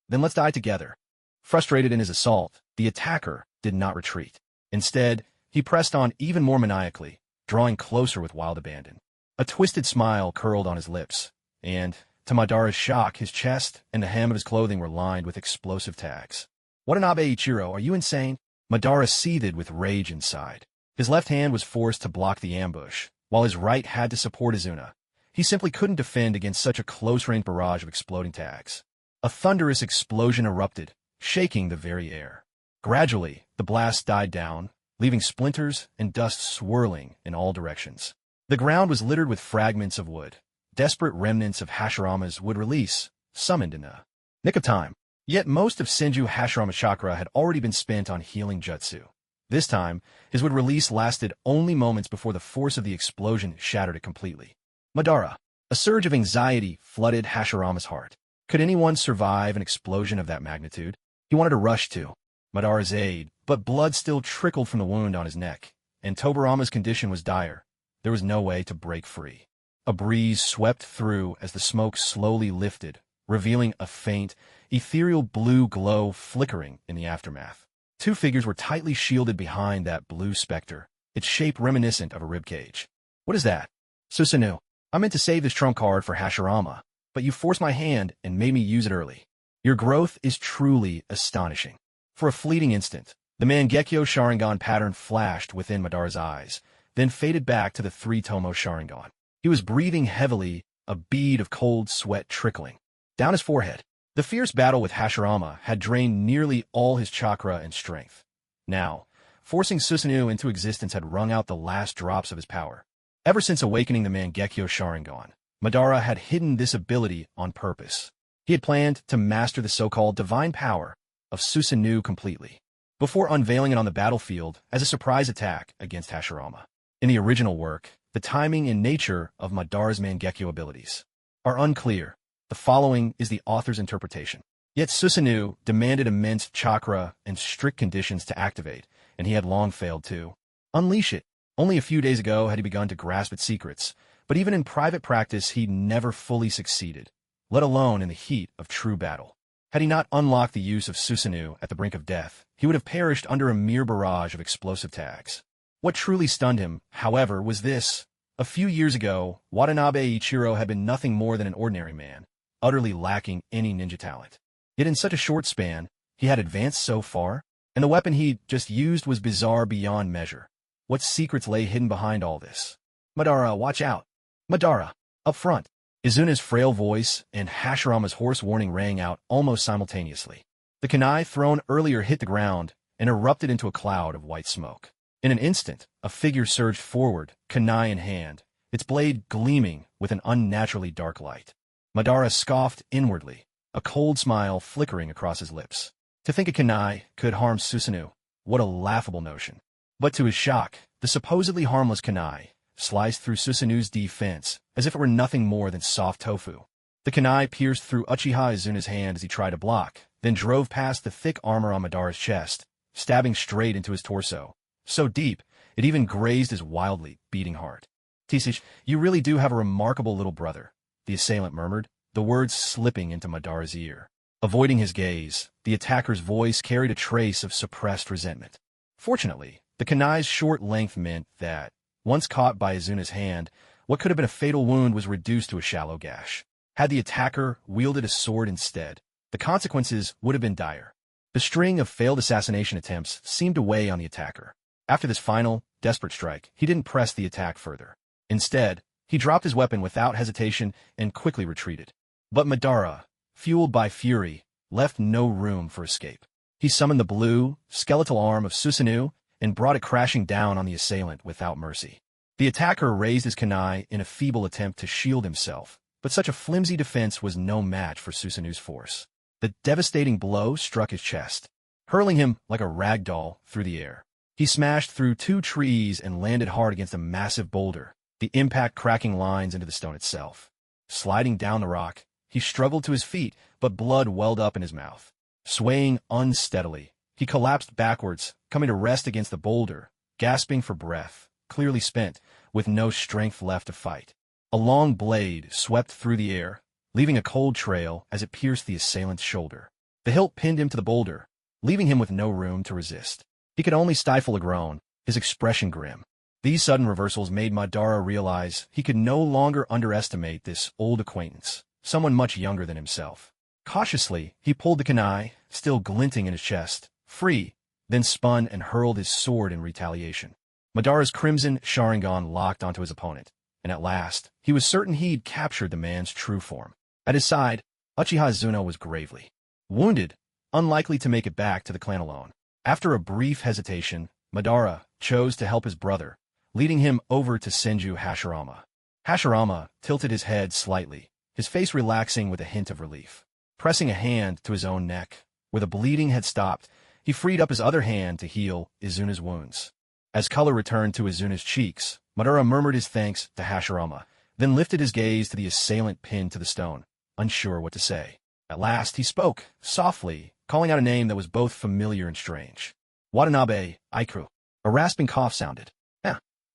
Then let's die together. Frustrated in his assault, the attacker did not retreat. Instead, he pressed on even more maniacally, drawing closer with wild abandon. A twisted smile curled on his lips, and, to Madara's shock, his chest and the hem of his clothing were lined with explosive tags. Watanabe Ichiro, are you insane? Madara seethed with rage inside. His left hand was forced to block the ambush, while his right had to support Izuna. He simply couldn't defend against such a close-range barrage of exploding tags. A thunderous explosion erupted, shaking the very air. Gradually, the blast died down, leaving splinters and dust swirling in all directions. The ground was littered with fragments of wood, desperate remnants of Hashirama's wood release, summoned in a nick of time. Yet most of Senju Hashirama's chakra had already been spent on healing jutsu. This time, his wood release lasted only moments before the force of the explosion shattered it completely. Madara. A surge of anxiety flooded Hashirama's heart. Could anyone survive an explosion of that magnitude? He wanted to rush to Madara's aid, but blood still trickled from the wound on his neck, and Tobarama's condition was dire. There was no way to break free. A breeze swept through as the smoke slowly lifted, revealing a faint, ethereal blue glow flickering in the aftermath. Two figures were tightly shielded behind that blue specter, its shape reminiscent of a ribcage. What is that? Susanoo. I meant to save this trump card for Hashirama, but you forced my hand and made me use it early. Your growth is truly astonishing. For a fleeting instant, the Mangekyo Sharingan pattern flashed within Madara's eyes, then faded back to the three-tomo Sharingan. He was breathing heavily, a bead of cold sweat trickling down his forehead. The fierce battle with Hashirama had drained nearly all his chakra and strength. Now, forcing Susanoo into existence had wrung out the last drops of his power. Ever since awakening the Mangekyo Sharingan, Madara had hidden this ability on purpose. He had planned to master the so-called divine power of Susanoo completely, before unveiling it on the battlefield as a surprise attack against Hashirama. In the original work, the timing and nature of Madara's Mangekyo abilities are unclear. The following is the author's interpretation. Yet Susanoo demanded immense chakra and strict conditions to activate, and he had long failed to unleash it. Only a few days ago had he begun to grasp its secrets, but even in private practice he never fully succeeded, let alone in the heat of true battle. Had he not unlocked the use of Susanoo at the brink of death, he would have perished under a mere barrage of explosive tags. What truly stunned him, however, was this. A few years ago, Watanabe Ichiro had been nothing more than an ordinary man, utterly lacking any ninja talent. Yet in such a short span, he had advanced so far, and the weapon he just used was bizarre beyond measure. What secrets lay hidden behind all this? Madara, watch out! Madara, up front! Izuna's frail voice and Hashirama's hoarse warning rang out almost simultaneously. The kunai thrown earlier hit the ground and erupted into a cloud of white smoke. In an instant, a figure surged forward, kunai in hand, its blade gleaming with an unnaturally dark light. Madara scoffed inwardly, a cold smile flickering across his lips. To think a kunai could harm Susanoo, what a laughable notion. But to his shock, the supposedly harmless kunai sliced through Susanoo's defense as if it were nothing more than soft tofu. The kunai pierced through Uchiha Izuna's hand as he tried to block, then drove past the thick armor on Madara's chest, stabbing straight into his torso, so deep it even grazed his wildly beating heart. "Tisich, you really do have a remarkable little brother," the assailant murmured, the words slipping into Madara's ear. Avoiding his gaze, the attacker's voice carried a trace of suppressed resentment. Fortunately, the kunai's short length meant that, once caught by Izuna's hand, what could have been a fatal wound was reduced to a shallow gash. Had the attacker wielded a sword instead, the consequences would have been dire. The string of failed assassination attempts seemed to weigh on the attacker. After this final, desperate strike, he didn't press the attack further. Instead, he dropped his weapon without hesitation and quickly retreated. But Madara, fueled by fury, left no room for escape. He summoned the blue, skeletal arm of Susanoo and brought it crashing down on the assailant without mercy. The attacker raised his kunai in a feeble attempt to shield himself, but such a flimsy defense was no match for Susanoo's force. The devastating blow struck his chest, hurling him like a rag doll through the air. He smashed through 2 trees and landed hard against a massive boulder, the impact cracking lines into the stone itself. Sliding down the rock, he struggled to his feet, but blood welled up in his mouth. Swaying unsteadily, he collapsed backwards, coming to rest against the boulder, gasping for breath, clearly spent, with no strength left to fight. A long blade swept through the air, leaving a cold trail as it pierced the assailant's shoulder. The hilt pinned him to the boulder, leaving him with no room to resist. He could only stifle a groan, his expression grim. These sudden reversals made Madara realize he could no longer underestimate this old acquaintance, someone much younger than himself. Cautiously, he pulled the kunai, still glinting in his chest, free, then spun and hurled his sword in retaliation. Madara's crimson Sharingan locked onto his opponent, and at last, he was certain he'd captured the man's true form. At his side, Uchiha Izuna was gravely wounded, unlikely to make it back to the clan alone. After a brief hesitation, Madara chose to help his brother, leading him over to Senju Hashirama. Hashirama tilted his head slightly, his face relaxing with a hint of relief. Pressing a hand to his own neck, where the bleeding had stopped, he freed up his other hand to heal Izuna's wounds. As color returned to Izuna's cheeks, Madara murmured his thanks to Hashirama, then lifted his gaze to the assailant pinned to the stone, unsure what to say. At last he spoke, softly, calling out a name that was both familiar and strange. "Watanabe, Aikuru." A rasping cough sounded.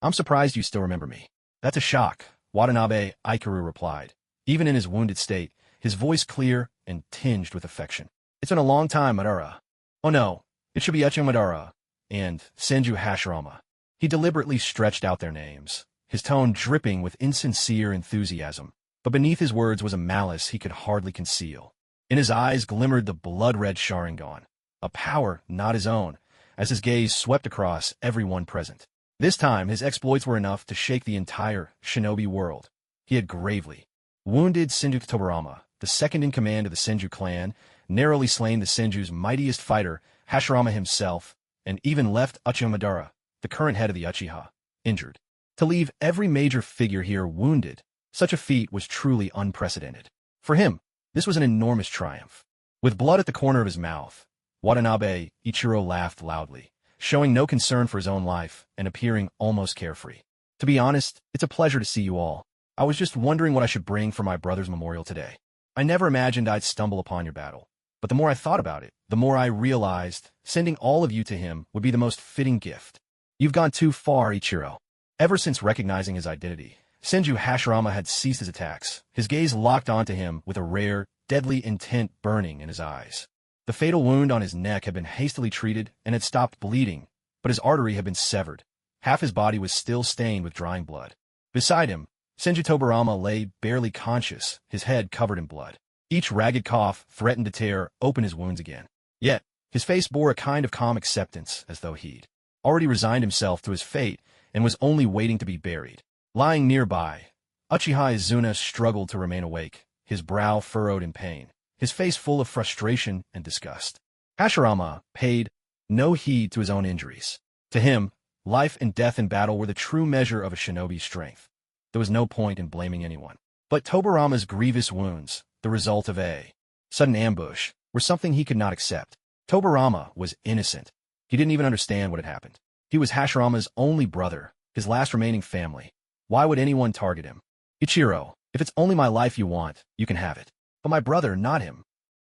"I'm surprised you still remember me." "That's a shock," Watanabe Aikuru replied, even in his wounded state, his voice clear and tinged with affection. "It's been a long time, Madara." "Oh no, it should be Echin Madara and Senju Hashirama." He deliberately stretched out their names, his tone dripping with insincere enthusiasm, but beneath his words was a malice he could hardly conceal. In his eyes glimmered the blood-red Sharingan, a power not his own, as his gaze swept across everyone present. This time, his exploits were enough to shake the entire shinobi world. He had gravely wounded Senju Tobarama, the second in command of the Senju clan, narrowly slain the Senju's mightiest fighter, Hashirama himself, and even left Uchiha Madara, the current head of the Uchiha, injured. To leave every major figure here wounded, such a feat was truly unprecedented. For him, this was an enormous triumph. With blood at the corner of his mouth, Watanabe Ichiro laughed loudly, showing no concern for his own life and appearing almost carefree. To be honest, it's a pleasure to see you all. I was just wondering what I should bring for my brother's memorial today. I never imagined I'd stumble upon your battle, but the more I thought about it, the more I realized sending all of you to him would be the most fitting gift. You've gone too far, Ichiro. Ever since recognizing his identity, Senju Hashirama had ceased his attacks, his gaze locked onto him with a rare, deadly intent burning in his eyes. The fatal wound on his neck had been hastily treated and had stopped bleeding, but his artery had been severed. Half his body was still stained with drying blood. Beside him, Senju Tobarama lay barely conscious, his head covered in blood. Each ragged cough threatened to tear open his wounds again. Yet, his face bore a kind of calm acceptance, as though he'd already resigned himself to his fate and was only waiting to be buried. Lying nearby, Uchiha Izuna struggled to remain awake, his brow furrowed in pain, his face full of frustration and disgust. Hashirama paid no heed to his own injuries. To him, life and death in battle were the true measure of a shinobi's strength. There was no point in blaming anyone. But Tobarama's grievous wounds, the result of a sudden ambush, were something he could not accept. Tobarama was innocent. He didn't even understand what had happened. He was Hashirama's only brother, his last remaining family. Why would anyone target him? Ichiro, if it's only my life you want, you can have it. But my brother, not him.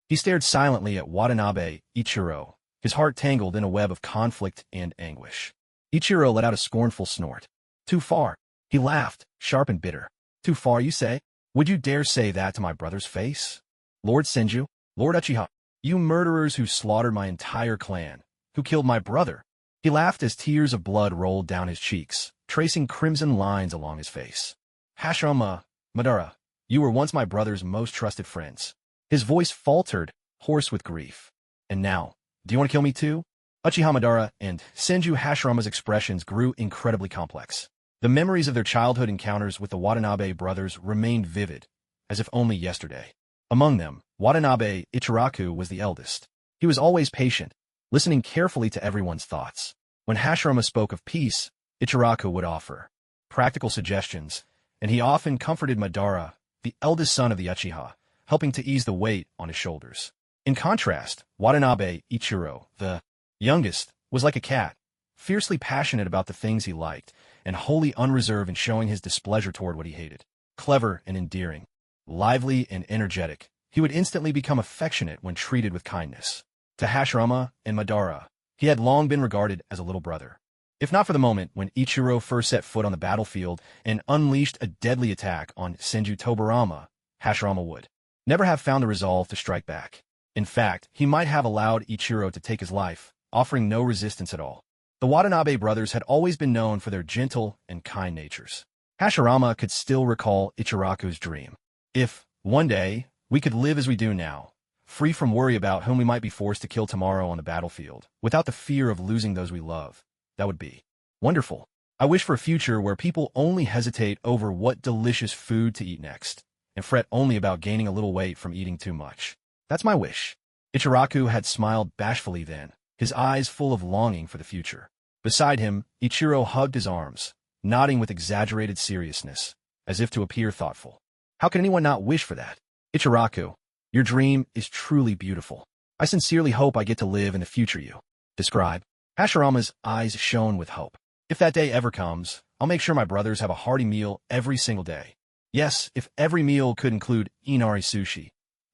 He stared silently at Watanabe Ichiro, his heart tangled in a web of conflict and anguish. Ichiro let out a scornful snort. Too far. He laughed, sharp and bitter. Too far, you say? Would you dare say that to my brother's face? Lord Senju, Lord Uchiha, you murderers who slaughtered my entire clan, who killed my brother. He laughed as tears of blood rolled down his cheeks, tracing crimson lines along his face. Hashirama, Madara, you were once my brother's most trusted friends. His voice faltered, hoarse with grief. And now, do you want to kill me too? Uchiha Madara and Senju Hashirama's expressions grew incredibly complex. The memories of their childhood encounters with the Watanabe brothers remained vivid, as if only yesterday. Among them, Watanabe Ichiraku was the eldest. He was always patient, listening carefully to everyone's thoughts. When Hashirama spoke of peace, Ichiraku would offer practical suggestions, and he often comforted Madara, the eldest son of the Uchiha, helping to ease the weight on his shoulders. In contrast, Watanabe Ichiro, the youngest, was like a cat, fiercely passionate about the things he liked, and wholly unreserved in showing his displeasure toward what he hated. Clever and endearing, lively and energetic, he would instantly become affectionate when treated with kindness. To Hashirama and Madara, he had long been regarded as a little brother. If not for the moment when Ichiro first set foot on the battlefield and unleashed a deadly attack on Senju Tobarama, Hashirama would never have found the resolve to strike back. In fact, he might have allowed Ichiro to take his life, offering no resistance at all. The Watanabe brothers had always been known for their gentle and kind natures. Hashirama could still recall Ichiraku's dream. If, one day, we could live as we do now, free from worry about whom we might be forced to kill tomorrow on the battlefield, without the fear of losing those we love, that would be wonderful. I wish for a future where people only hesitate over what delicious food to eat next, and fret only about gaining a little weight from eating too much. That's my wish. Ichiraku had smiled bashfully then, his eyes full of longing for the future. Beside him, Ichiro hugged his arms, nodding with exaggerated seriousness, as if to appear thoughtful. How can anyone not wish for that? Ichiraku, your dream is truly beautiful. I sincerely hope I get to live in the future you describe. Hashirama's eyes shone with hope. If that day ever comes, I'll make sure my brothers have a hearty meal every single day. Yes, if every meal could include inari sushi,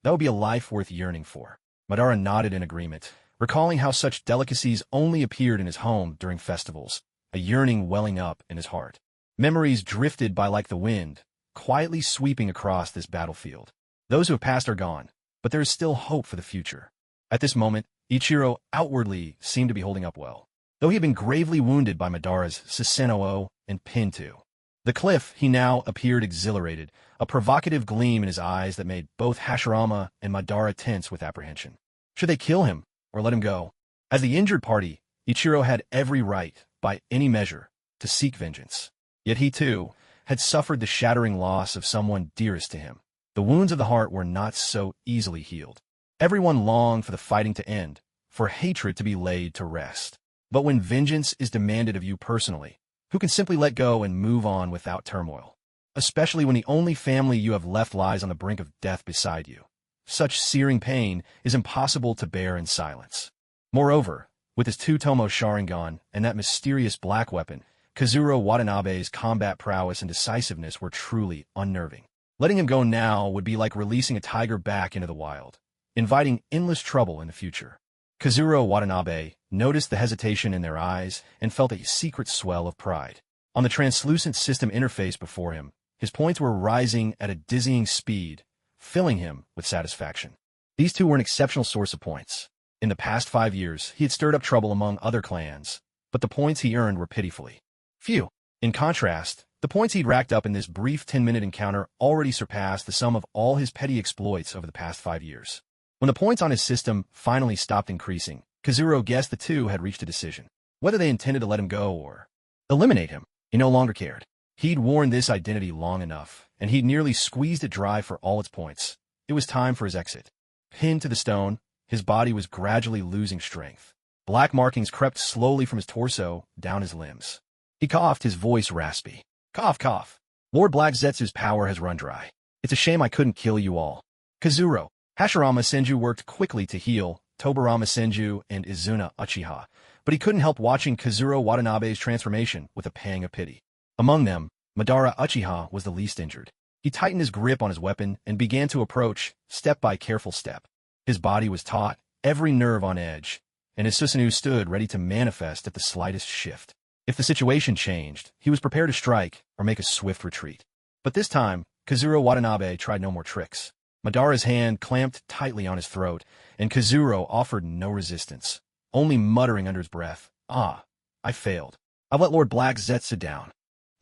that would be a life worth yearning for. Madara nodded in agreement, recalling how such delicacies only appeared in his home during festivals, a yearning welling up in his heart. Memories drifted by like the wind, quietly sweeping across this battlefield. Those who have passed are gone, but there is still hope for the future. At this moment, Ichiro outwardly seemed to be holding up well, though he had been gravely wounded by Madara's Susanoo and Pintu. The cliff, he now appeared exhilarated, a provocative gleam in his eyes that made both Hashirama and Madara tense with apprehension. Should they kill him, or let him go? As the injured party, Ichiro had every right, by any measure, to seek vengeance. Yet he, too, had suffered the shattering loss of someone dearest to him. The wounds of the heart were not so easily healed. Everyone longed for the fighting to end, for hatred to be laid to rest. But when vengeance is demanded of you personally, who can simply let go and move on without turmoil? Especially when the only family you have left lies on the brink of death beside you. Such searing pain is impossible to bear in silence. Moreover, with his two-tomo Sharingan and that mysterious black weapon, Kazuro Watanabe's combat prowess and decisiveness were truly unnerving. Letting him go now would be like releasing a tiger back into the wild, inviting endless trouble in the future. Kazuro Watanabe noticed the hesitation in their eyes and felt a secret swell of pride. On the translucent system interface before him, his points were rising at a dizzying speed, filling him with satisfaction. These two were an exceptional source of points. In the past 5 years, he had stirred up trouble among other clans, but the points he earned were pitifully few. In contrast, the points he'd racked up in this brief 10-minute encounter already surpassed the sum of all his petty exploits over the past 5 years. When the points on his system finally stopped increasing, Kazuro guessed the two had reached a decision. Whether they intended to let him go or eliminate him, he no longer cared. He'd worn this identity long enough, and he'd nearly squeezed it dry for all its points. It was time for his exit. Pinned to the stone, his body was gradually losing strength. Black markings crept slowly from his torso down his limbs. He coughed, his voice raspy. Cough, cough. Lord Black Zetsu's power has run dry. It's a shame I couldn't kill you all. Kazuro. Hashirama Senju worked quickly to heal Tobarama Senju and Izuna Uchiha, but he couldn't help watching Kazuro Watanabe's transformation with a pang of pity. Among them, Madara Uchiha was the least injured. He tightened his grip on his weapon and began to approach, step by careful step. His body was taut, every nerve on edge, and his Susanoo stood ready to manifest at the slightest shift. If the situation changed, he was prepared to strike or make a swift retreat. But this time, Kazuro Watanabe tried no more tricks. Madara's hand clamped tightly on his throat, and Kazuro offered no resistance, only muttering under his breath, "Ah, I failed. I've let Lord Black Zetsu down."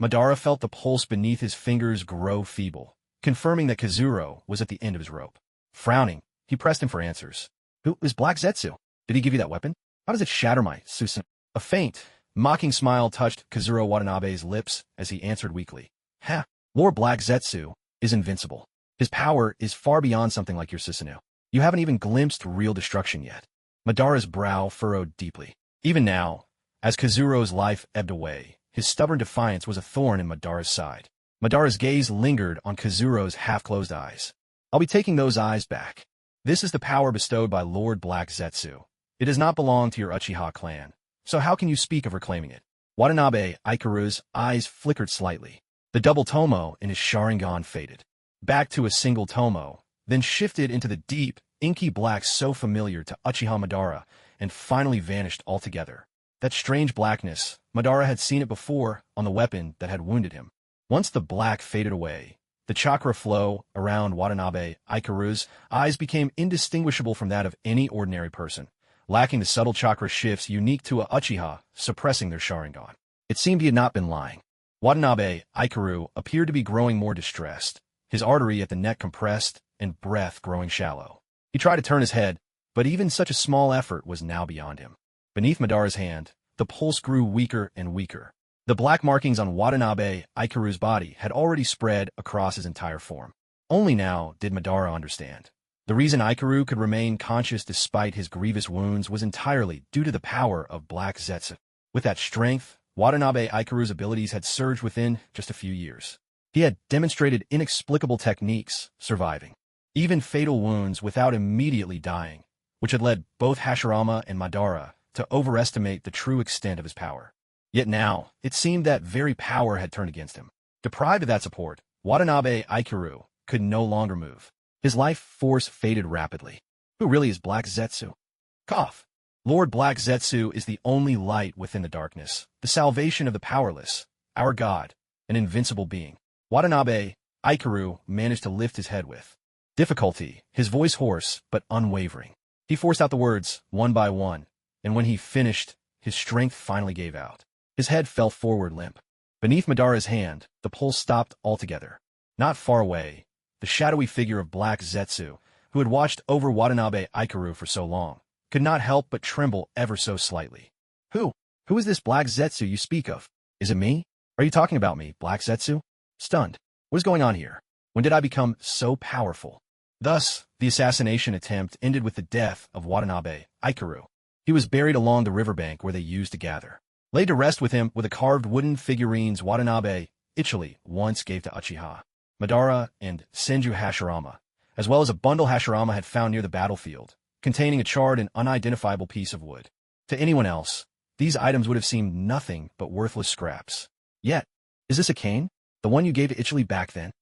Madara felt the pulse beneath his fingers grow feeble, confirming that Kazuro was at the end of his rope. Frowning, he pressed him for answers. "Who is Black Zetsu? Did he give you that weapon? How does it shatter my Susanoo?" A faint, mocking smile touched Kazuro Watanabe's lips as he answered weakly. "Ha! Lord Black Zetsu is invincible. His power is far beyond something like your Susanoo. You haven't even glimpsed real destruction yet." Madara's brow furrowed deeply. Even now, as Kazuro's life ebbed away, his stubborn defiance was a thorn in Madara's side. Madara's gaze lingered on Kazuro's half-closed eyes. "I'll be taking those eyes back. This is the power bestowed by Lord Black Zetsu. It does not belong to your Uchiha clan, so how can you speak of reclaiming it?" Watanabe Ikaru's eyes flickered slightly. The double tomo in his Sharingan faded back to a single tomo, then shifted into the deep, inky black so familiar to Uchiha Madara, and finally vanished altogether. That strange blackness, Madara had seen it before on the weapon that had wounded him. Once the black faded away, the chakra flow around Watanabe Ikaru's eyes became indistinguishable from that of any ordinary person, lacking the subtle chakra shifts unique to a Uchiha, suppressing their Sharingan. It seemed he had not been lying. Watanabe Ikaru appeared to be growing more distressed, his artery at the neck compressed and breath growing shallow. He tried to turn his head, but even such a small effort was now beyond him. Beneath Madara's hand, the pulse grew weaker and weaker. The black markings on Watanabe Ikaru's body had already spread across his entire form. Only now did Madara understand. The reason Ikaru could remain conscious despite his grievous wounds was entirely due to the power of Black Zetsu. With that strength, Watanabe Ikaru's abilities had surged within just a few years. He had demonstrated inexplicable techniques, surviving even fatal wounds without immediately dying, which had led both Hashirama and Madara to overestimate the true extent of his power. Yet now, it seemed that very power had turned against him. Deprived of that support, Watanabe Ikaru could no longer move. His life force faded rapidly. Who really is Black Zetsu? Cough. Lord Black Zetsu is the only light within the darkness, the salvation of the powerless, our god, an invincible being. Watanabe Ikaru managed to lift his head with difficulty, his voice hoarse but unwavering. He forced out the words, one by one, and when he finished, his strength finally gave out. His head fell forward limp. Beneath Madara's hand, the pulse stopped altogether. Not far away, the shadowy figure of Black Zetsu, who had watched over Watanabe Ikaru for so long, could not help but tremble ever so slightly. Who is this Black Zetsu you speak of? Is it me? Are you talking about me, Black Zetsu? Stunned. What is going on here? When did I become so powerful? Thus, the assassination attempt ended with the death of Watanabe Ikaru. He was buried along the riverbank where they used to gather. Laid to rest with him were the carved wooden figurines Watanabe Ichili once gave to Uchiha, Madara, and Senju Hashirama, as well as a bundle Hashirama had found near the battlefield, containing a charred and unidentifiable piece of wood. To anyone else, these items would have seemed nothing but worthless scraps. Yet, is this a cane? The one you gave to Ichili back then?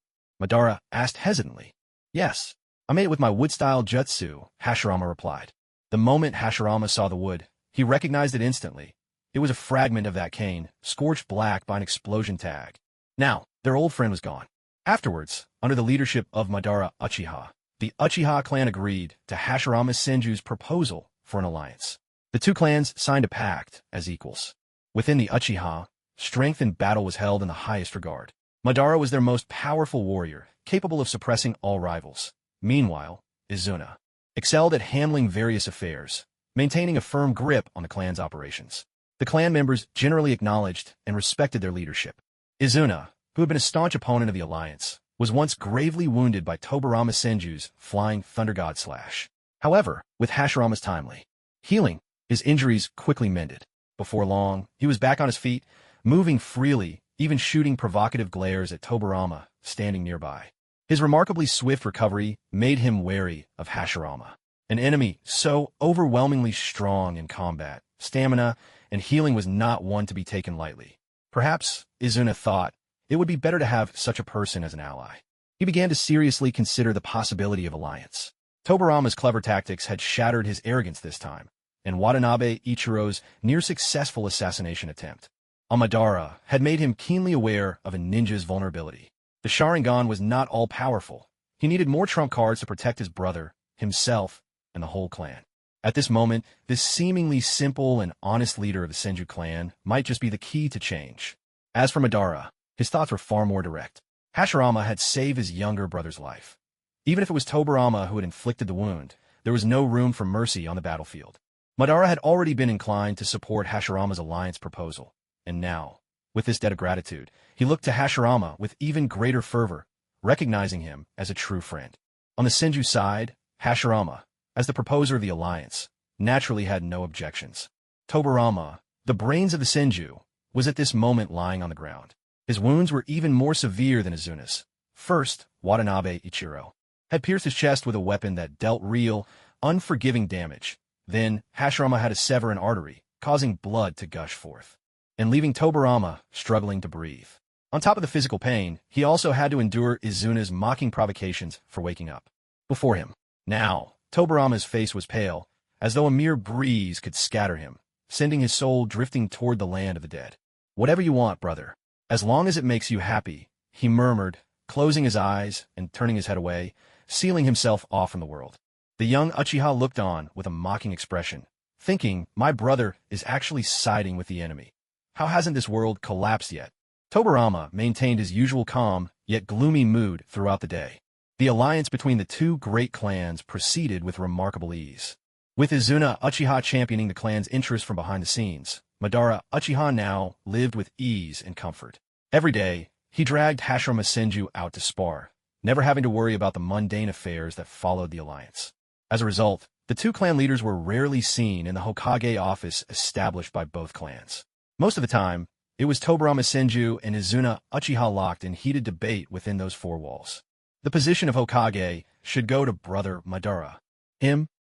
Madara asked hesitantly. Yes, I made it with my wood-style jutsu, Hashirama replied. The moment Hashirama saw the wood, he recognized it instantly. It was a fragment of that cane, scorched black by an explosion tag. Now, their old friend was gone. Afterwards, under the leadership of Madara Uchiha, the Uchiha clan agreed to Hashirama Senju's proposal for an alliance. The two clans signed a pact as equals. Within the Uchiha, strength in battle was held in the highest regard. Madara was their most powerful warrior, capable of suppressing all rivals. Meanwhile, Izuna excelled at handling various affairs, maintaining a firm grip on the clan's operations. The clan members generally acknowledged and respected their leadership. Izuna, who had been a staunch opponent of the alliance, was once gravely wounded by Tobirama Senju's flying Thunder God slash. However, with Hashirama's timely healing, his injuries quickly mended. Before long, he was back on his feet, moving freely, even shooting provocative glares at Tobirama, standing nearby. His remarkably swift recovery made him wary of Hashirama, an enemy so overwhelmingly strong in combat. Stamina and healing was not one to be taken lightly. Perhaps, Izuna thought, it would be better to have such a person as an ally. He began to seriously consider the possibility of alliance. Tobirama's clever tactics had shattered his arrogance this time, and Watanabe Ichiro's near-successful assassination attempt on Madara had made him keenly aware of a ninja's vulnerability. The Sharingan was not all-powerful. He needed more trump cards to protect his brother, himself, and the whole clan. At this moment, this seemingly simple and honest leader of the Senju clan might just be the key to change. As for Madara, his thoughts were far more direct. Hashirama had saved his younger brother's life. Even if it was Tobirama who had inflicted the wound, there was no room for mercy on the battlefield. Madara had already been inclined to support Hashirama's alliance proposal, and now, with this debt of gratitude, he looked to Hashirama with even greater fervor, recognizing him as a true friend. On the Senju side, Hashirama, as the proposer of the alliance, naturally had no objections. Tobirama, the brains of the Senju, was at this moment lying on the ground. His wounds were even more severe than Izuna's. First, Watanabe Ichiro had pierced his chest with a weapon that dealt real, unforgiving damage. Then, Hashirama had to sever an artery, causing blood to gush forth, and leaving Tobirama struggling to breathe. On top of the physical pain, he also had to endure Izuna's mocking provocations for waking up before him. Now, Tobirama's face was pale, as though a mere breeze could scatter him, sending his soul drifting toward the land of the dead. "Whatever you want, brother, as long as it makes you happy," he murmured, closing his eyes and turning his head away, sealing himself off from the world. The young Uchiha looked on with a mocking expression, thinking, my brother is actually siding with the enemy. How hasn't this world collapsed yet? Tobirama maintained his usual calm, yet gloomy mood throughout the day. The alliance between the two great clans proceeded with remarkable ease. With Izuna Uchiha championing the clan's interests from behind the scenes, Madara Uchiha now lived with ease and comfort. Every day, he dragged Hashirama Senju out to spar, never having to worry about the mundane affairs that followed the alliance. As a result, the two clan leaders were rarely seen in the Hokage office established by both clans. Most of the time, it was Tobirama Senju and Izuna Uchiha locked in heated debate within those four walls. The position of Hokage should go to brother Madara.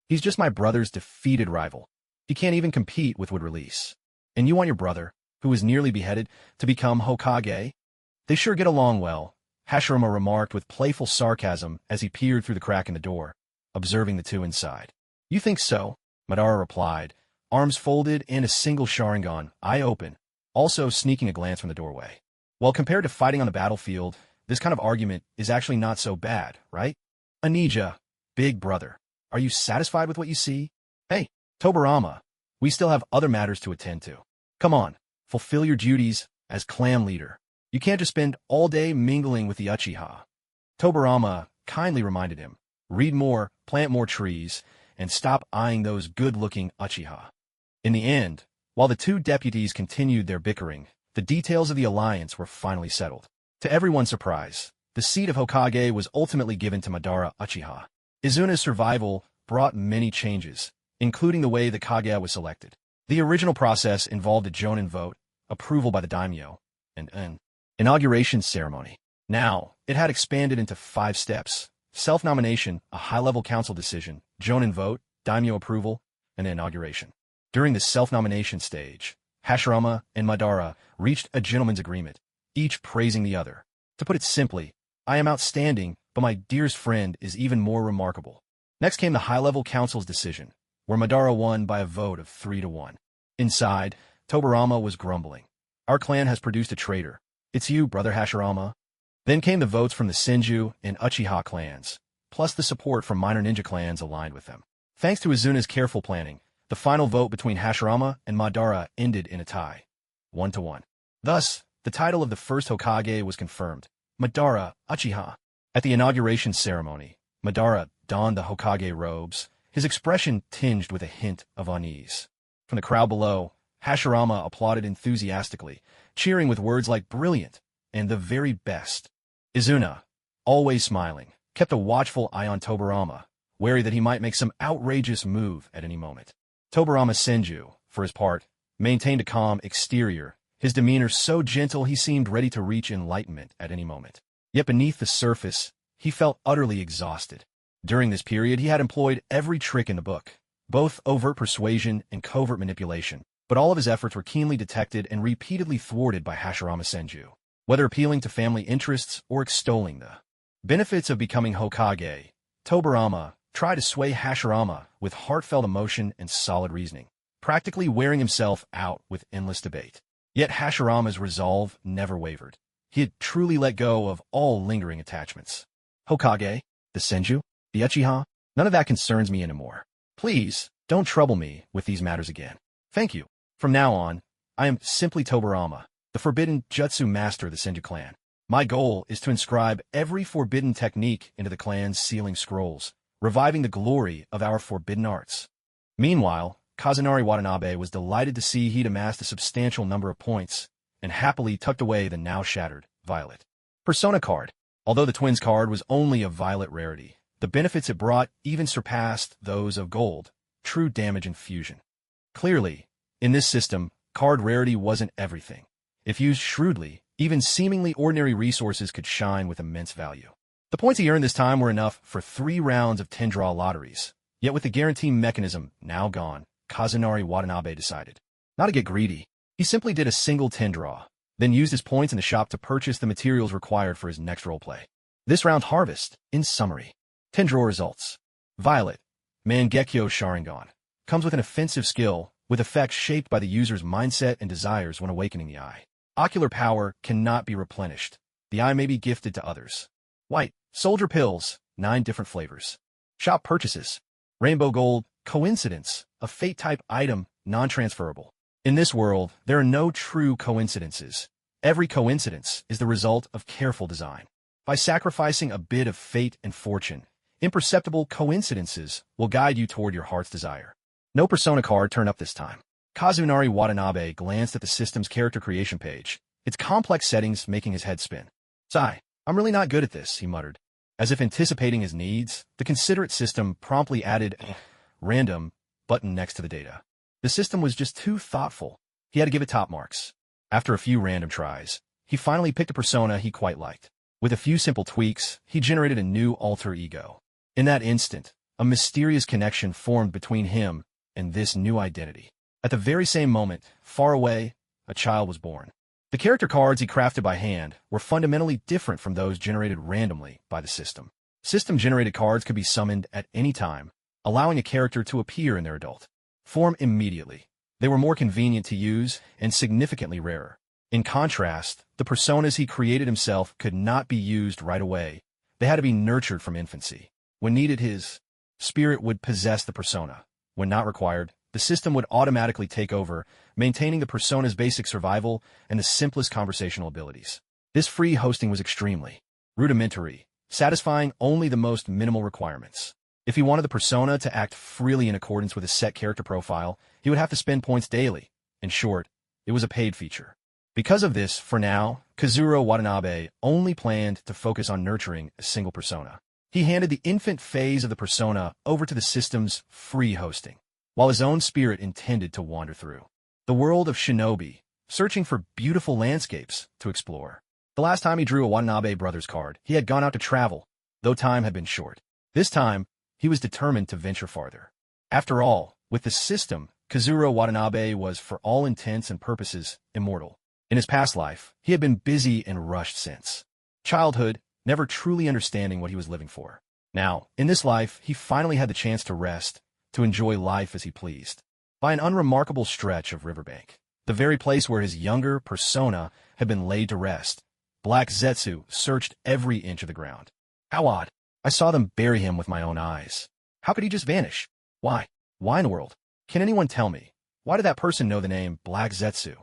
He's just my brother's defeated rival. He can't even compete with Wood Release. And you want your brother, who was nearly beheaded, to become Hokage? They sure get along well, Hashirama remarked with playful sarcasm as he peered through the crack in the door, observing the two inside. You think so? Madara replied, arms folded and a single Sharingan, eye open, also sneaking a glance from the doorway. Well, compared to fighting on the battlefield, this kind of argument is actually not so bad, right? Anija, big brother, are you satisfied with what you see? Hey, Tobirama, we still have other matters to attend to. Come on, fulfill your duties as clan leader. You can't just spend all day mingling with the Uchiha. Tobirama kindly reminded him, read more, plant more trees, and stop eyeing those good-looking Uchiha. In the end, while the two deputies continued their bickering, the details of the alliance were finally settled. To everyone's surprise, the seat of Hokage was ultimately given to Madara Uchiha. Izuna's survival brought many changes, including the way the Kage was selected. The original process involved a jonin vote, approval by the daimyo, and an inauguration ceremony. Now, it had expanded into 5 steps: self-nomination, a high-level council decision, jonin vote, daimyo approval, and inauguration. During the self-nomination stage, Hashirama and Madara reached a gentleman's agreement, each praising the other. To put it simply, I am outstanding, but my dearest friend is even more remarkable. Next came the high-level council's decision, where Madara won by a vote of 3-1. Inside, Tobirama was grumbling. Our clan has produced a traitor. It's you, brother Hashirama. Then came the votes from the Senju and Uchiha clans, plus the support from minor ninja clans aligned with them. Thanks to Izuna's careful planning, the final vote between Hashirama and Madara ended in a tie, 1-1. Thus, the title of the first Hokage was confirmed, Madara Uchiha. At the inauguration ceremony, Madara donned the Hokage robes, his expression tinged with a hint of unease. From the crowd below, Hashirama applauded enthusiastically, cheering with words like brilliant and the very best. Izuna, always smiling, kept a watchful eye on Tobirama, wary that he might make some outrageous move at any moment. Tobirama Senju, for his part, maintained a calm exterior, his demeanor so gentle he seemed ready to reach enlightenment at any moment. Yet beneath the surface, he felt utterly exhausted. During this period, he had employed every trick in the book, both overt persuasion and covert manipulation, but all of his efforts were keenly detected and repeatedly thwarted by Hashirama Senju. Whether appealing to family interests or extolling the benefits of becoming Hokage, Tobirama tried to sway Hashirama with heartfelt emotion and solid reasoning, practically wearing himself out with endless debate. Yet Hashirama's resolve never wavered. He had truly let go of all lingering attachments. Hokage, the Senju, the Uchiha, none of that concerns me anymore. Please, don't trouble me with these matters again. Thank you. From now on, I am simply Tobirama, the forbidden jutsu master of the Senju clan. My goal is to inscribe every forbidden technique into the clan's sealing scrolls, reviving the glory of our forbidden arts. Meanwhile, Kazunari Watanabe was delighted to see he'd amassed a substantial number of points, and happily tucked away the now-shattered Violet Persona card. Although the Twins card was only of Violet rarity, the benefits it brought even surpassed those of Gold, true damage infusion. Clearly, in this system, card rarity wasn't everything. If used shrewdly, even seemingly ordinary resources could shine with immense value. The points he earned this time were enough for 3 rounds of 10-draw lotteries, yet with the guarantee mechanism now gone, Kazunari Watanabe decided not to get greedy. He simply did a single 10-draw, then used his points in the shop to purchase the materials required for his next roleplay. This round harvest, in summary. 10-draw results. Violet, Mangekyo Sharingan, comes with an offensive skill, with effects shaped by the user's mindset and desires when awakening the eye. Ocular power cannot be replenished. The eye may be gifted to others. White, Soldier Pills, 9 different flavors. Shop purchases. Rainbow Gold, Coincidence, a fate-type item, non-transferable. In this world, there are no true coincidences. Every coincidence is the result of careful design. By sacrificing a bit of fate and fortune, imperceptible coincidences will guide you toward your heart's desire. No persona card turned up this time. Kazunari Watanabe glanced at the system's character creation page, its complex settings making his head spin. Sigh, I'm really not good at this, he muttered. As if anticipating his needs, the considerate system promptly added a random button next to the data. The system was just too thoughtful. He had to give it top marks. After a few random tries, he finally picked a persona he quite liked. With a few simple tweaks, he generated a new alter ego. In that instant, a mysterious connection formed between him and this new identity. At the very same moment, far away, a child was born. The character cards he crafted by hand were fundamentally different from those generated randomly by the system. System-generated cards could be summoned at any time, allowing a character to appear in their adult form immediately. They were more convenient to use and significantly rarer. In contrast, the personas he created himself could not be used right away. They had to be nurtured from infancy. When needed, his spirit would possess the persona. When not required, the system would automatically take over, maintaining the persona's basic survival and the simplest conversational abilities. This free hosting was extremely rudimentary, satisfying only the most minimal requirements. If he wanted the persona to act freely in accordance with his set character profile, he would have to spend points daily. In short, it was a paid feature. Because of this, for now, Kazuro Watanabe only planned to focus on nurturing a single persona. He handed the infant phase of the persona over to the system's free hosting, while his own spirit intended to wander through the world of Shinobi, searching for beautiful landscapes to explore. The last time he drew a Watanabe Brothers card, he had gone out to travel, though time had been short. This time, he was determined to venture farther. After all, with the system, Kazuro Watanabe was, for all intents and purposes, immortal. In his past life, he had been busy and rushed since childhood, never truly understanding what he was living for. Now, in this life, he finally had the chance to rest, to enjoy life as he pleased. By an unremarkable stretch of riverbank, the very place where his younger persona had been laid to rest, Black Zetsu searched every inch of the ground. How odd. I saw them bury him with my own eyes. How could he just vanish? Why? Why in the world? Can anyone tell me? Why did that person know the name Black Zetsu?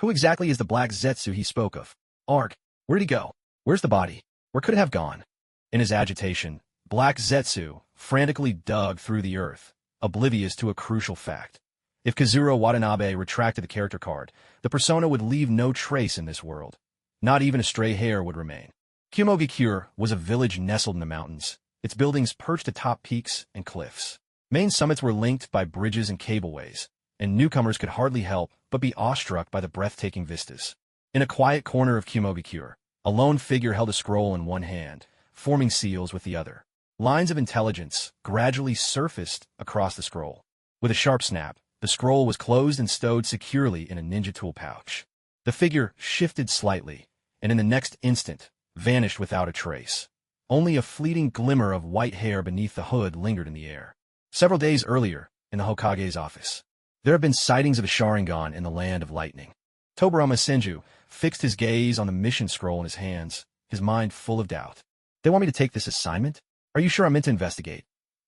Who exactly is the Black Zetsu he spoke of? Arg, where did he go? Where's the body? Where could it have gone? In his agitation, Black Zetsu frantically dug through the earth, oblivious to a crucial fact. If Kazuro Watanabe retracted the character card, the persona would leave no trace in this world. Not even a stray hair would remain. Kumogikure was a village nestled in the mountains, its buildings perched atop peaks and cliffs. Main summits were linked by bridges and cableways, and newcomers could hardly help but be awestruck by the breathtaking vistas. In a quiet corner of Kumogikure, a lone figure held a scroll in one hand, forming seals with the other. Lines of intelligence gradually surfaced across the scroll. With a sharp snap, the scroll was closed and stowed securely in a ninja tool pouch. The figure shifted slightly, and in the next instant, vanished without a trace. Only a fleeting glimmer of white hair beneath the hood lingered in the air. Several days earlier, in the Hokage's office, there had been sightings of a Sharingan in the land of lightning. Tobarama Senju fixed his gaze on the mission scroll in his hands, his mind full of doubt. They want me to take this assignment? Are you sure I'm meant to investigate?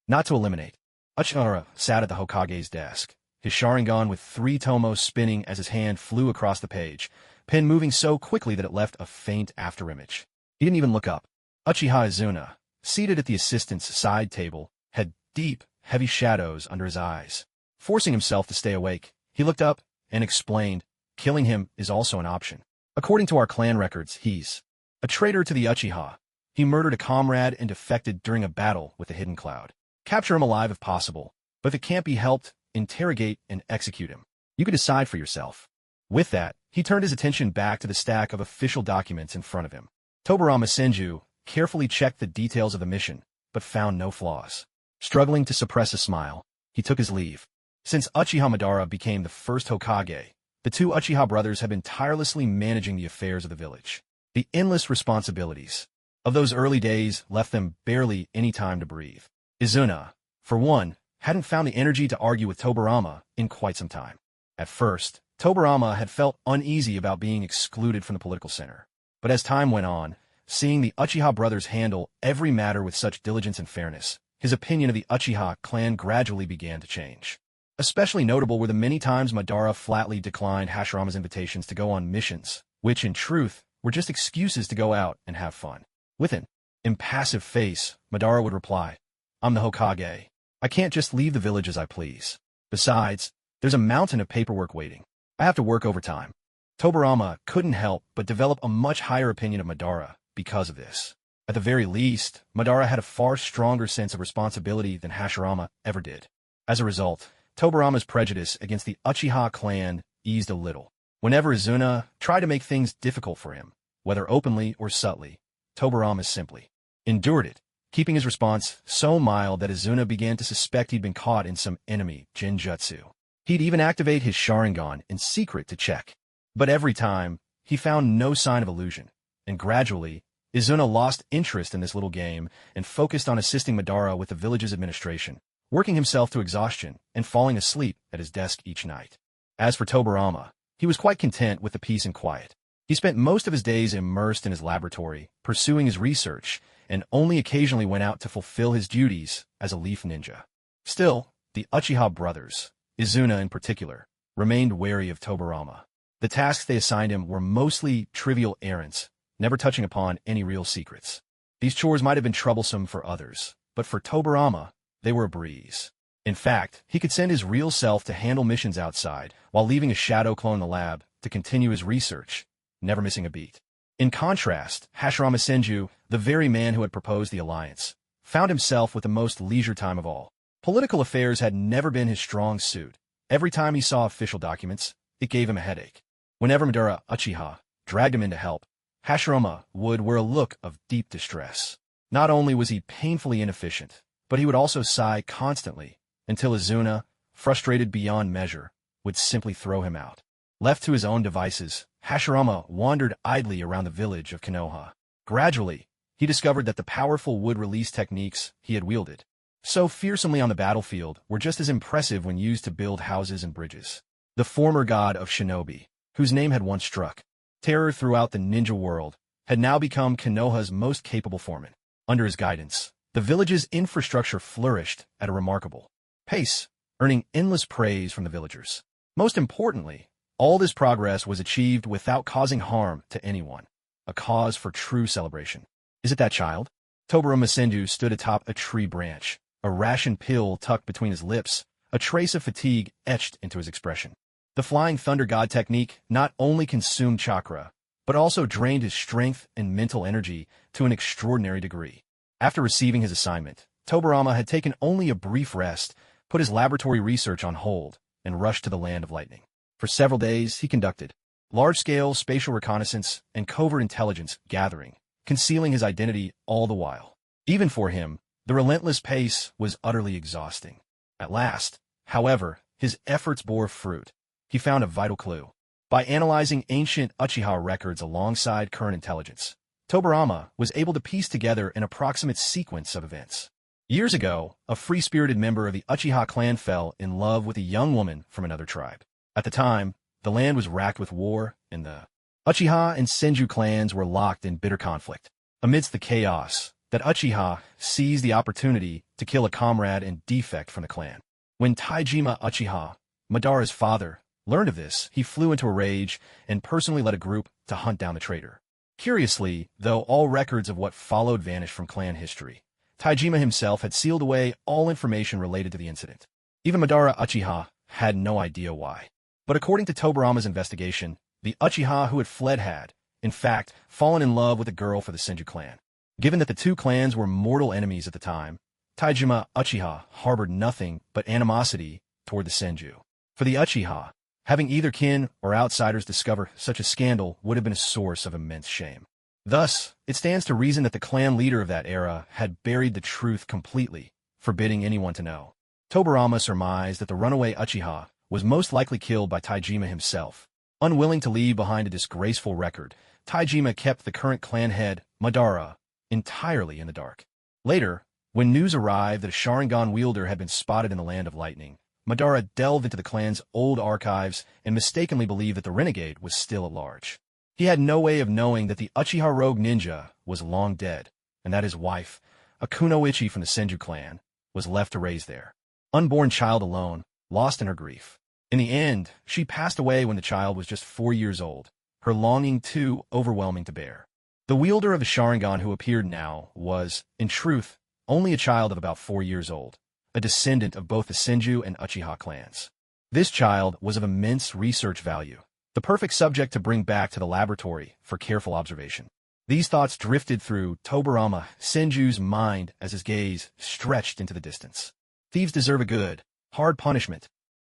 Not to eliminate. Uchiha sat at the Hokage's desk, his Sharingan with 3 tomos spinning as his hand flew across the page, pen moving so quickly that it left a faint afterimage. He didn't even look up. Uchiha Izuna, seated at the assistant's side table, had deep, heavy shadows under his eyes. Forcing himself to stay awake, he looked up and explained, killing him is also an option. According to our clan records, he's a traitor to the Uchiha. He murdered a comrade and defected during a battle with the Hidden Cloud. Capture him alive if possible, but if it can't be helped, interrogate and execute him. You can decide for yourself. With that, he turned his attention back to the stack of official documents in front of him. Tobarama Senju carefully checked the details of the mission, but found no flaws. Struggling to suppress a smile, he took his leave. Since Uchiha Madara became the first Hokage, the 2 Uchiha brothers had been tirelessly managing the affairs of the village. The endless responsibilities of those early days left them barely any time to breathe. Izuna, for one, hadn't found the energy to argue with Tobarama in quite some time. At first, Tobarama had felt uneasy about being excluded from the political center. But as time went on, seeing the Uchiha brothers handle every matter with such diligence and fairness, his opinion of the Uchiha clan gradually began to change. Especially notable were the many times Madara flatly declined Hashirama's invitations to go on missions, which in truth were just excuses to go out and have fun. With an impassive face, Madara would reply, "I'm the Hokage. I can't just leave the village as I please. Besides, there's a mountain of paperwork waiting. I have to work overtime." Tobarama couldn't help but develop a much higher opinion of Madara because of this. At the very least, Madara had a far stronger sense of responsibility than Hashirama ever did. As a result, Tobarama's prejudice against the Uchiha clan eased a little. Whenever Izuna tried to make things difficult for him, whether openly or subtly, Tobarama simply endured it, keeping his response so mild that Izuna began to suspect he'd been caught in some enemy genjutsu. He'd even activate his Sharingan in secret to check. But every time, he found no sign of illusion, and gradually, Izuna lost interest in this little game and focused on assisting Madara with the village's administration, working himself to exhaustion and falling asleep at his desk each night. As for Tobarama, he was quite content with the peace and quiet. He spent most of his days immersed in his laboratory, pursuing his research, and only occasionally went out to fulfill his duties as a leaf ninja. Still, the Uchiha brothers, Izuna in particular, remained wary of Tobarama. The tasks they assigned him were mostly trivial errands, never touching upon any real secrets. These chores might have been troublesome for others, but for Tobarama, they were a breeze. In fact, he could send his real self to handle missions outside, while leaving a shadow clone in the lab to continue his research, never missing a beat. In contrast, Hashirama Senju, the very man who had proposed the alliance, found himself with the most leisure time of all. Political affairs had never been his strong suit. Every time he saw official documents, it gave him a headache. Whenever Madara Uchiha dragged him in to help, Hashirama would wear a look of deep distress. Not only was he painfully inefficient, but he would also sigh constantly, until Izuna, frustrated beyond measure, would simply throw him out. Left to his own devices, Hashirama wandered idly around the village of Konoha. Gradually, he discovered that the powerful wood-release techniques he had wielded so fearsomely on the battlefield were just as impressive when used to build houses and bridges. The former god of shinobi, whose name had once struck terror throughout the ninja world, had now become Konoha's most capable foreman. Under his guidance, the village's infrastructure flourished at a remarkable pace, earning endless praise from the villagers. Most importantly, all this progress was achieved without causing harm to anyone, a cause for true celebration. Is it that child? Tobirama Senju stood atop a tree branch, a ration pill tucked between his lips, a trace of fatigue etched into his expression. The Flying Thunder God technique not only consumed chakra, but also drained his strength and mental energy to an extraordinary degree. After receiving his assignment, Tobirama had taken only a brief rest, put his laboratory research on hold, and rushed to the Land of Lightning. For several days, he conducted large-scale spatial reconnaissance and covert intelligence gathering, concealing his identity all the while. Even for him, the relentless pace was utterly exhausting. At last, however, his efforts bore fruit. He found a vital clue. By analyzing ancient Uchiha records alongside current intelligence, Tobirama was able to piece together an approximate sequence of events. Years ago, a free-spirited member of the Uchiha clan fell in love with a young woman from another tribe. At the time, the land was racked with war, and the Uchiha and Senju clans were locked in bitter conflict. Amidst the chaos, that Uchiha seized the opportunity to kill a comrade and defect from the clan. When Taijima Uchiha, Madara's father, learned of this, he flew into a rage and personally led a group to hunt down the traitor. Curiously, though all records of what followed vanished from clan history, Taijima himself had sealed away all information related to the incident. Even Madara Uchiha had no idea why. But according to Tobirama's investigation, the Uchiha who had fled had, in fact, fallen in love with a girl for the Senju clan. Given that the two clans were mortal enemies at the time, Taijima Uchiha harbored nothing but animosity toward the Senju. For the Uchiha, having either kin or outsiders discover such a scandal would have been a source of immense shame. Thus, it stands to reason that the clan leader of that era had buried the truth completely, forbidding anyone to know. Tobirama surmised that the runaway Uchiha was most likely killed by Taijima himself. Unwilling to leave behind a disgraceful record, Taijima kept the current clan head, Madara, entirely in the dark. Later, when news arrived that a Sharingan wielder had been spotted in the Land of Lightning, Madara delved into the clan's old archives and mistakenly believed that the renegade was still at large. He had no way of knowing that the Uchiha rogue ninja was long dead, and that his wife, a Kunoichi from the Senju clan, was left to raise their unborn child alone, lost in her grief. In the end, she passed away when the child was just 4 years old, her longing too overwhelming to bear. The wielder of the Sharingan who appeared now was, in truth, only a child of about 4 years old, a descendant of both the Senju and Uchiha clans. This child was of immense research value, the perfect subject to bring back to the laboratory for careful observation. These thoughts drifted through Tobirama Senju's mind as his gaze stretched into the distance. Thieves deserve a good, hard punishment.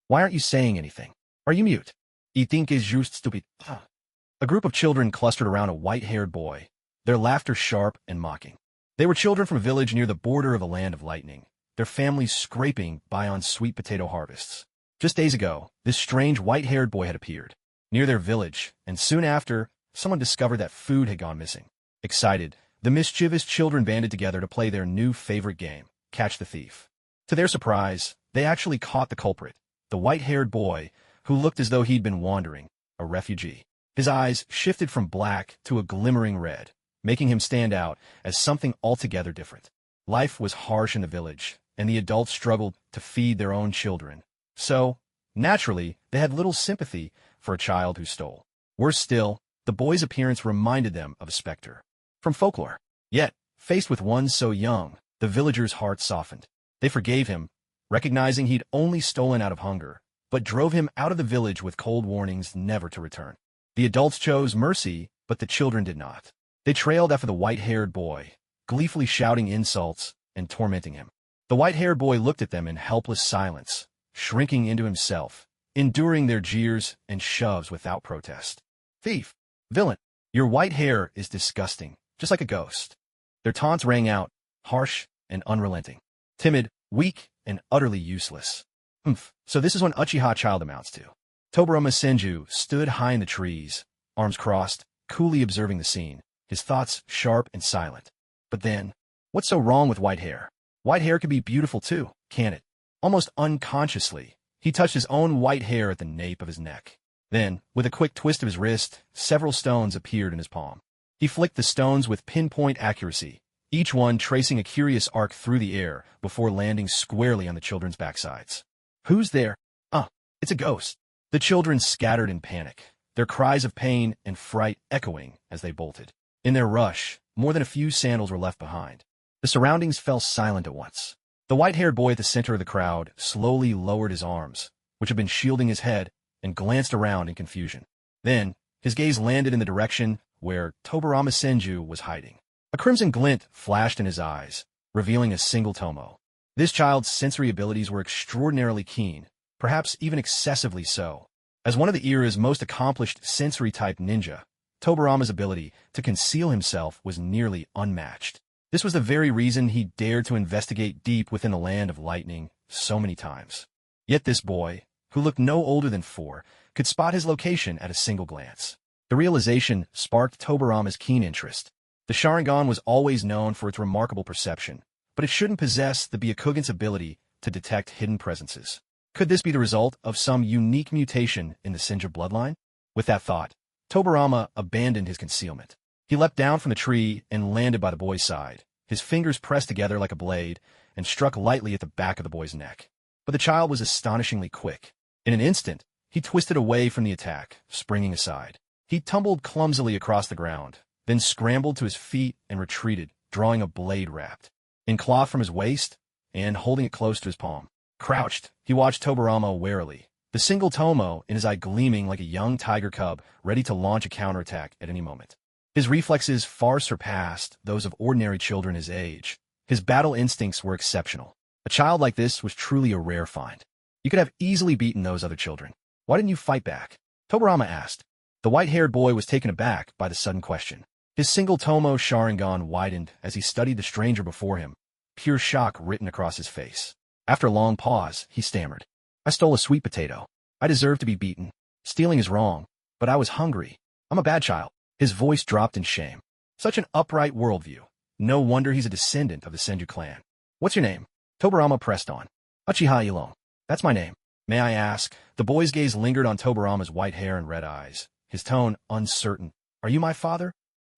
Why aren't you saying anything? Are you mute? You think is just stupid. A group of children clustered around a white-haired boy, their laughter sharp and mocking. They were children from a village near the border of the Land of Lightning, their families scraping by on sweet potato harvests. Just days ago, this strange white-haired boy had appeared near their village, and soon after, someone discovered that food had gone missing. Excited, the mischievous children banded together to play their new favorite game, Catch the Thief. To their surprise, they actually caught the culprit, the white-haired boy, who looked as though he'd been wandering, a refugee. His eyes shifted from black to a glimmering red, making him stand out as something altogether different. Life was harsh in the village, and the adults struggled to feed their own children. So, naturally, they had little sympathy for a child who stole. Worse still, the boy's appearance reminded them of a specter from folklore. Yet, faced with one so young, the villagers' hearts softened. They forgave him, recognizing he'd only stolen out of hunger, but drove him out of the village with cold warnings never to return. The adults chose mercy, but the children did not. They trailed after the white-haired boy, gleefully shouting insults and tormenting him. The white-haired boy looked at them in helpless silence, shrinking into himself, enduring their jeers and shoves without protest. Thief! Villain! Your white hair is disgusting, just like a ghost. Their taunts rang out, harsh and unrelenting. Timid, weak, and utterly useless. So this is what Uchiha child amounts to. Tobirama Senju stood high in the trees, arms crossed, coolly observing the scene, his thoughts sharp and silent. But then, what's so wrong with white hair? White hair can be beautiful too, can't it? Almost unconsciously, he touched his own white hair at the nape of his neck. Then, with a quick twist of his wrist, several stones appeared in his palm. He flicked the stones with pinpoint accuracy, each one tracing a curious arc through the air before landing squarely on the children's backsides. Who's there? It's a ghost. The children scattered in panic, their cries of pain and fright echoing as they bolted. In their rush, more than a few sandals were left behind. The surroundings fell silent at once. The white-haired boy at the center of the crowd slowly lowered his arms, which had been shielding his head, and glanced around in confusion. Then, his gaze landed in the direction where Tobirama Senju was hiding. A crimson glint flashed in his eyes, revealing a single tomo. This child's sensory abilities were extraordinarily keen, perhaps even excessively so. As one of the era's most accomplished sensory-type ninja, Tobirama's ability to conceal himself was nearly unmatched. This was the very reason he dared to investigate deep within the land of lightning so many times. Yet this boy, who looked no older than 4, could spot his location at a single glance. The realization sparked Tobirama's keen interest. The Sharingan was always known for its remarkable perception, but it shouldn't possess the Byakugan's ability to detect hidden presences. Could this be the result of some unique mutation in the Senju bloodline? With that thought, Tobirama abandoned his concealment. He leapt down from the tree and landed by the boy's side, his fingers pressed together like a blade, and struck lightly at the back of the boy's neck. But the child was astonishingly quick. In an instant, he twisted away from the attack, springing aside. He tumbled clumsily across the ground, then scrambled to his feet and retreated, drawing a blade wrapped in cloth from his waist and holding it close to his palm. Crouched, he watched Tobirama warily, the single tomo in his eye gleaming like a young tiger cub ready to launch a counterattack at any moment. His reflexes far surpassed those of ordinary children his age. His battle instincts were exceptional. A child like this was truly a rare find. You could have easily beaten those other children. Why didn't you fight back? Tobirama asked. The white-haired boy was taken aback by the sudden question. His single tomo Sharingan widened as he studied the stranger before him, pure shock written across his face. After a long pause, he stammered. I stole a sweet potato. I deserve to be beaten. Stealing is wrong, but I was hungry. I'm a bad child. His voice dropped in shame. Such an upright worldview. No wonder he's a descendant of the Senju clan. What's your name? Tobirama pressed on. Uchiha Ilon. That's my name. May I ask? The boy's gaze lingered on Tobirama's white hair and red eyes, his tone uncertain. Are you my father?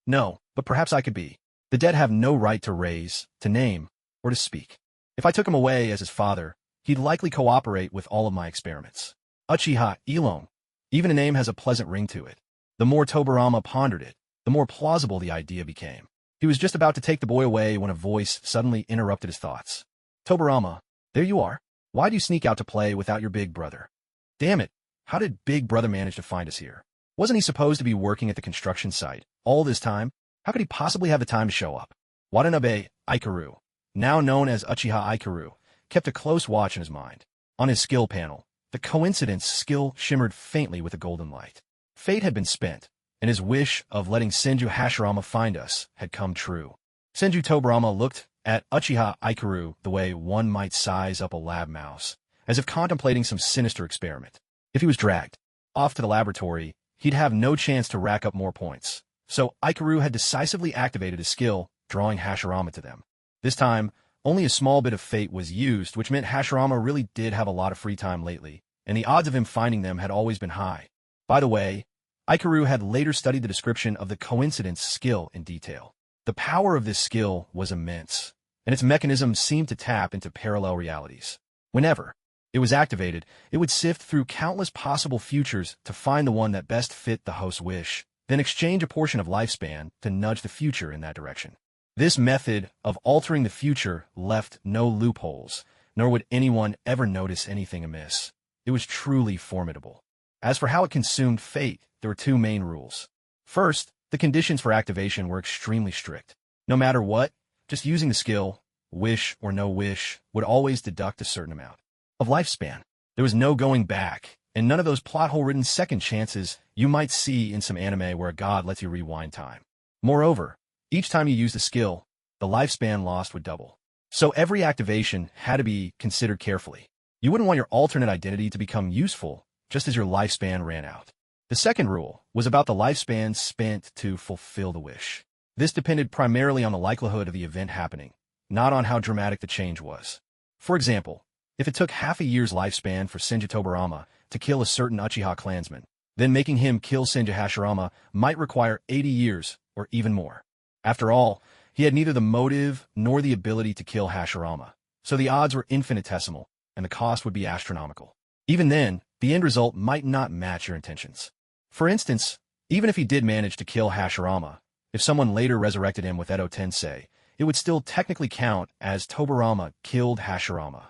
No, but perhaps I could be. The dead have no right to raise, to name, or to speak. If I took him away as his father, he'd likely cooperate with all of my experiments. Uchiha Ilon. Even a name has a pleasant ring to it. The more Tobirama pondered it, the more plausible the idea became. He was just about to take the boy away when a voice suddenly interrupted his thoughts. Tobirama, there you are. Why do you sneak out to play without your big brother? Damn it, how did Big Brother manage to find us here? Wasn't he supposed to be working at the construction site all this time? How could he possibly have the time to show up? Watanabe Ikaru, now known as Uchiha Ikaru, kept a close watch in his mind. On his skill panel, the coincidence skill shimmered faintly with a golden light. Fate had been spent, and his wish of letting Senju Hashirama find us had come true. Senju Tobirama looked at Uchiha Ikaru the way one might size up a lab mouse, as if contemplating some sinister experiment. If he was dragged off to the laboratory, he'd have no chance to rack up more points. So Ikaru had decisively activated his skill, drawing Hashirama to them. This time, only a small bit of fate was used, which meant Hashirama really did have a lot of free time lately, and the odds of him finding them had always been high. By the way, Ikaru had later studied the description of the coincidence skill in detail. The power of this skill was immense, and its mechanism seemed to tap into parallel realities. Whenever it was activated, it would sift through countless possible futures to find the one that best fit the host's wish, then exchange a portion of lifespan to nudge the future in that direction. This method of altering the future left no loopholes, nor would anyone ever notice anything amiss. It was truly formidable. As for how it consumed fate, there were two main rules. First, the conditions for activation were extremely strict. No matter what, just using the skill, wish or no wish, would always deduct a certain amount of lifespan. There was no going back, and none of those plot hole-ridden second chances you might see in some anime where a god lets you rewind time. Moreover, each time you used a skill, the lifespan lost would double. So every activation had to be considered carefully. You wouldn't want your alternate identity to become useful just as your lifespan ran out. The second rule was about the lifespan spent to fulfill the wish. This depended primarily on the likelihood of the event happening, not on how dramatic the change was. For example, if it took half a year's lifespan for Senju Tobarama to kill a certain Uchiha clansman, then making him kill Senju Hashirama might require 80 years or even more. After all, he had neither the motive nor the ability to kill Hashirama, so the odds were infinitesimal, and the cost would be astronomical. Even then, the end result might not match your intentions. For instance, even if he did manage to kill Hashirama, if someone later resurrected him with Edo Tensei, it would still technically count as Tobarama killed Hashirama.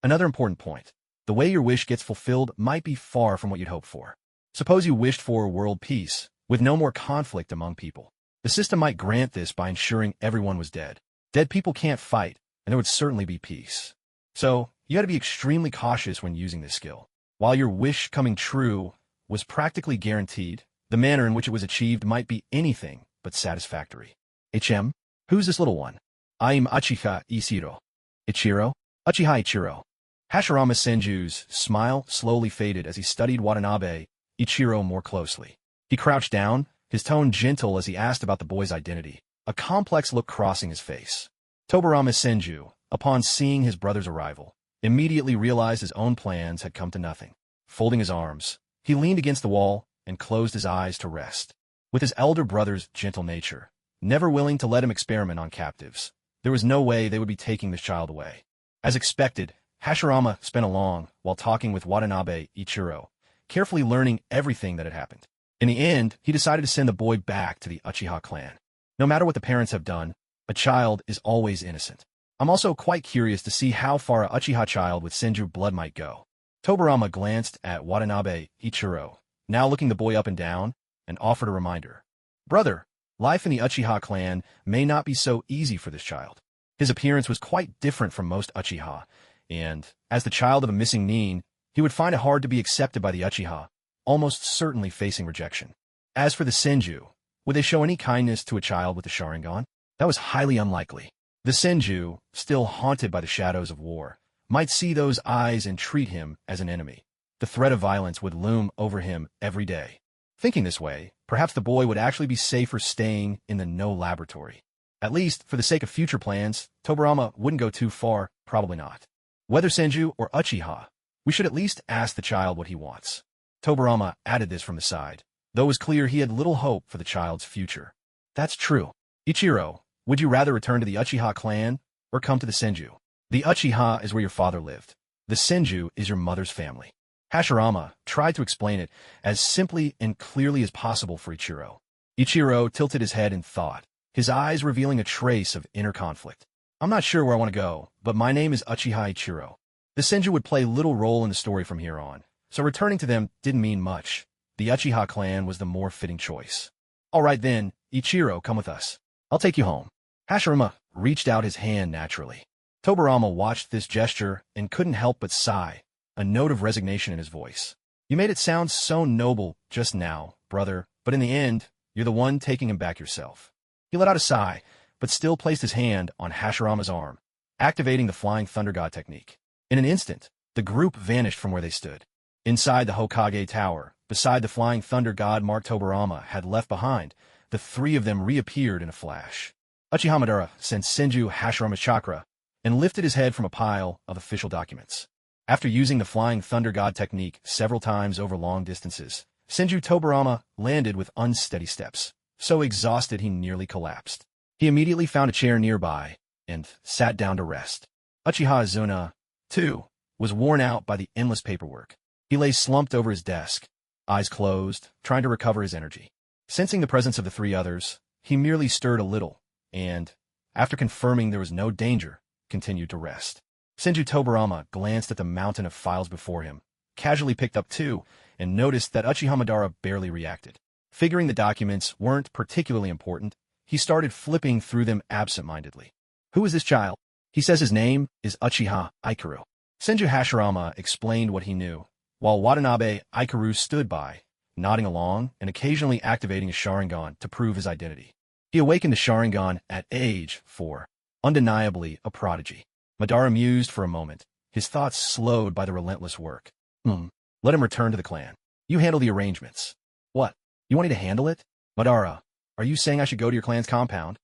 Another important point, the way your wish gets fulfilled might be far from what you'd hoped for. Suppose you wished for world peace, with no more conflict among people. The system might grant this by ensuring everyone was dead. Dead people can't fight, and there would certainly be peace. So, you had to be extremely cautious when using this skill. While your wish coming true was practically guaranteed, the manner in which it was achieved might be anything but satisfactory. Who's this little one? I'm Uchiha Ichiro. Ichiro? Uchiha Ichiro. Hashirama Senju's smile slowly faded as he studied Watanabe Ichiro more closely. He crouched down, his tone gentle as he asked about the boy's identity, a complex look crossing his face. Tobarama Senju, upon seeing his brother's arrival, immediately realized his own plans had come to nothing. Folding his arms, he leaned against the wall and closed his eyes to rest. With his elder brother's gentle nature, never willing to let him experiment on captives, there was no way they would be taking this child away. As expected, Hashirama spent along while talking with Watanabe Ichiro, carefully learning everything that had happened. In the end, he decided to send the boy back to the Uchiha clan. No matter what the parents have done, a child is always innocent. I'm also quite curious to see how far a Uchiha child with Senju blood might go. Tobarama glanced at Watanabe Ichiro, now looking the boy up and down, and offered a reminder. Brother, life in the Uchiha clan may not be so easy for this child. His appearance was quite different from most Uchiha, and, as the child of a missing nin, he would find it hard to be accepted by the Uchiha, almost certainly facing rejection. As for the Senju, would they show any kindness to a child with the Sharingan? That was highly unlikely. The Senju, still haunted by the shadows of war, might see those eyes and treat him as an enemy. The threat of violence would loom over him every day. Thinking this way, perhaps the boy would actually be safer staying in the no laboratory. At least, for the sake of future plans, Tobarama wouldn't go too far, probably not. Whether Senju or Uchiha, we should at least ask the child what he wants. Tobarama added this from the side, though it was clear he had little hope for the child's future. That's true. Ichiro, would you rather return to the Uchiha clan or come to the Senju? The Uchiha is where your father lived. The Senju is your mother's family. Hashirama tried to explain it as simply and clearly as possible for Ichiro. Ichiro tilted his head in thought, his eyes revealing a trace of inner conflict. I'm not sure where I want to go, but my name is Uchiha Ichiro. The Senju would play little role in the story from here on, so returning to them didn't mean much. The Uchiha clan was the more fitting choice. All right then, Ichiro, come with us. I'll take you home. Hashirama reached out his hand naturally. Tobarama watched this gesture and couldn't help but sigh, a note of resignation in his voice. You made it sound so noble just now, brother, but in the end, you're the one taking him back yourself. He let out a sigh, but still placed his hand on Hashirama's arm, activating the Flying Thunder God technique. In an instant, the group vanished from where they stood. Inside the Hokage Tower, beside the Flying Thunder God Mark Tobarama had left behind, the three of them reappeared in a flash. Uchiha Madara sent Senju Hashirama's chakra and lifted his head from a pile of official documents. After using the Flying Thunder God technique several times over long distances, Senju Tobarama landed with unsteady steps, so exhausted he nearly collapsed. He immediately found a chair nearby and sat down to rest. Uchiha Izuna, too, was worn out by the endless paperwork. He lay slumped over his desk, eyes closed, trying to recover his energy. Sensing the presence of the three others, he merely stirred a little, and, after confirming there was no danger, continued to rest. Senju Tobarama glanced at the mountain of files before him, casually picked up two, and noticed that Uchiha Madara barely reacted. Figuring the documents weren't particularly important, he started flipping through them absent-mindedly. Who is this child? He says his name is Uchiha Ikaru. Senju Hashirama explained what he knew, while Watanabe Ikaru stood by, nodding along and occasionally activating his Sharingan to prove his identity. He awakened the Sharingan at age 4, undeniably a prodigy. Madara mused for a moment, his thoughts slowed by the relentless work. Let him return to the clan. You handle the arrangements. What? You want me to handle it? Madara, are you saying I should go to your clan's compound?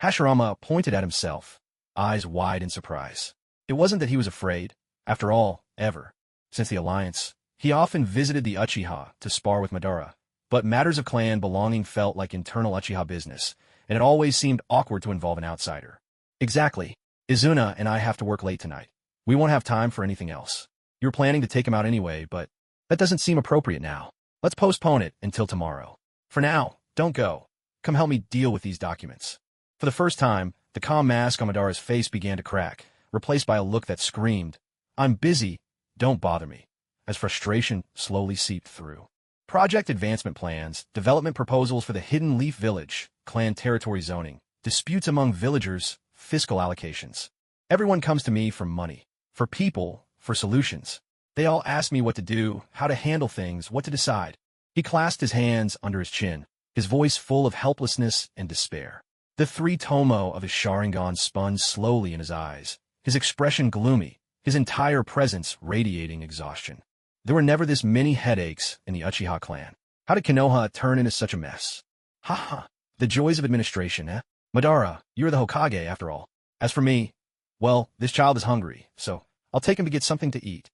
Hashirama pointed at himself, eyes wide in surprise. It wasn't that he was afraid. After all, ever, since the alliance, he often visited the Uchiha to spar with Madara, but matters of clan belonging felt like internal Uchiha business, and it always seemed awkward to involve an outsider. Exactly. Izuna and I have to work late tonight. We won't have time for anything else. You were planning to take him out anyway, but that doesn't seem appropriate now. Let's postpone it until tomorrow. For now, don't go. Come help me deal with these documents. For the first time, the calm mask on Madara's face began to crack, replaced by a look that screamed, I'm busy, don't bother me, as frustration slowly seeped through. Project advancement plans, development proposals for the Hidden Leaf Village, clan territory zoning, disputes among villagers, fiscal allocations. Everyone comes to me for money, for people, for solutions. They all ask me what to do, how to handle things, what to decide. He clasped his hands under his chin, his voice full of helplessness and despair. The 3 tomo of his Sharingan spun slowly in his eyes, his expression gloomy, his entire presence radiating exhaustion. There were never this many headaches in the Uchiha clan. How did Konoha turn into such a mess? Ha. The joys of administration, eh? Madara, you're the Hokage after all. As for me, well, this child is hungry, so I'll take him to get something to eat.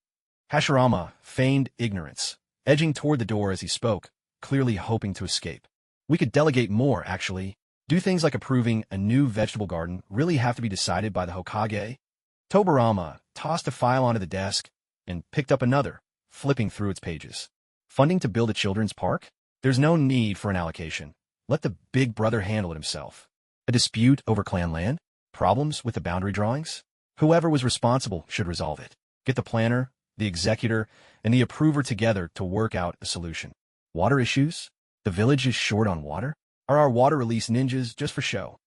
Hashirama feigned ignorance, edging toward the door as he spoke, clearly hoping to escape. We could delegate more, actually. Do things like approving a new vegetable garden really have to be decided by the Hokage? Tobirama tossed a file onto the desk and picked up another, flipping through its pages. Funding to build a children's park? There's no need for an allocation. Let the big brother handle it himself. A dispute over clan land? Problems with the boundary drawings? Whoever was responsible should resolve it. Get the planner, the executor, and the approver together to work out a solution. Water issues? The village is short on water? Are our water release ninjas just for show?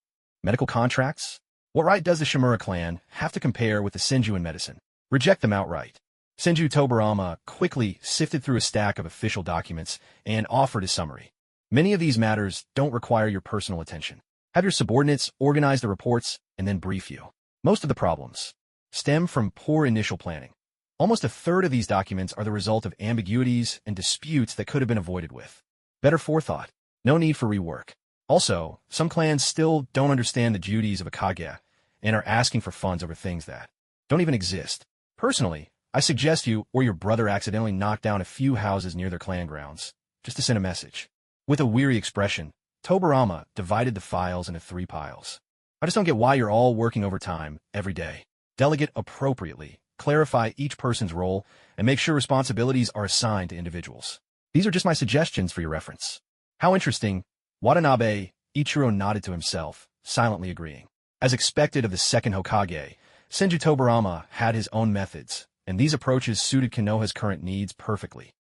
Medical contracts? What right does the Shimura clan have to compare with the Senju in medicine? Reject them outright. Senju Tobirama quickly sifted through a stack of official documents and offered a summary. Many of these matters don't require your personal attention. Have your subordinates organize the reports and then brief you. Most of the problems stem from poor initial planning. Almost a third of these documents are the result of ambiguities and disputes that could have been avoided with better forethought. No need for rework. Also, some clans still don't understand the duties of a Kage and are asking for funds over things that don't even exist. Personally, I suggest you or your brother accidentally knock down a few houses near their clan grounds, just to send a message. With a weary expression, Tobirama divided the files into 3 piles. I just don't get why you're all working overtime every day. Delegate appropriately, clarify each person's role, and make sure responsibilities are assigned to individuals. These are just my suggestions for your reference. How interesting. Watanabe Ichiro nodded to himself, silently agreeing. As expected of the second Hokage, Senju Tobirama had his own methods, and these approaches suited Konoha's current needs perfectly.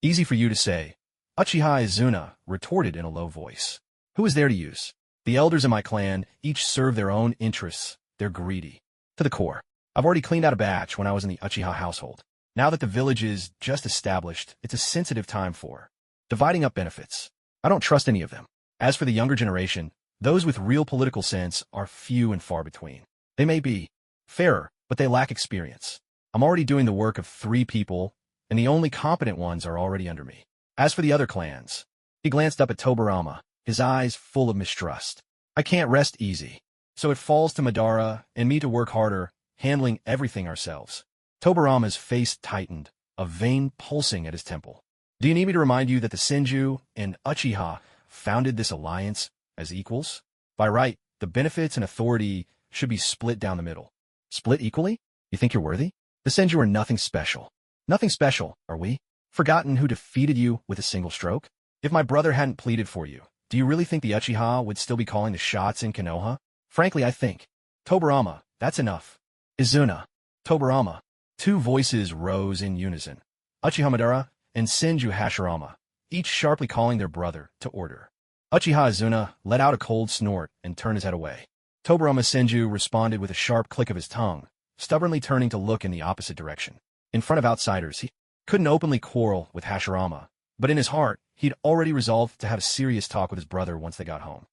Easy for you to say. Uchiha Izuna retorted in a low voice. Who is there to use? The elders in my clan each serve their own interests. They're greedy. To the core. I've already cleaned out a batch when I was in the Uchiha household. Now that the village is just established, it's a sensitive time for dividing up benefits. I don't trust any of them. As for the younger generation, those with real political sense are few and far between. They may be fairer, but they lack experience. I'm already doing the work of 3 people, and the only competent ones are already under me. As for the other clans, he glanced up at Tobirama, his eyes full of mistrust. I can't rest easy, so it falls to Madara and me to work harder, handling everything ourselves. Tobirama's face tightened, a vein pulsing at his temple. Do you need me to remind you that the Senju and Uchiha founded this alliance as equals? By right, the benefits and authority should be split down the middle. Split equally? You think you're worthy? The Senju are nothing special. Nothing special, are we? Forgotten who defeated you with a single stroke? If my brother hadn't pleaded for you, do you really think the Uchiha would still be calling the shots in Konoha? Frankly, I think. Tobirama, that's enough. Izuna. Tobirama. 2 voices rose in unison. Uchiha Madara and Senju Hashirama, each sharply calling their brother to order. Uchiha Izuna let out a cold snort and turned his head away. Tobirama Senju responded with a sharp click of his tongue, stubbornly turning to look in the opposite direction. In front of outsiders, he couldn't openly quarrel with Hashirama, but in his heart, he'd already resolved to have a serious talk with his brother once they got home.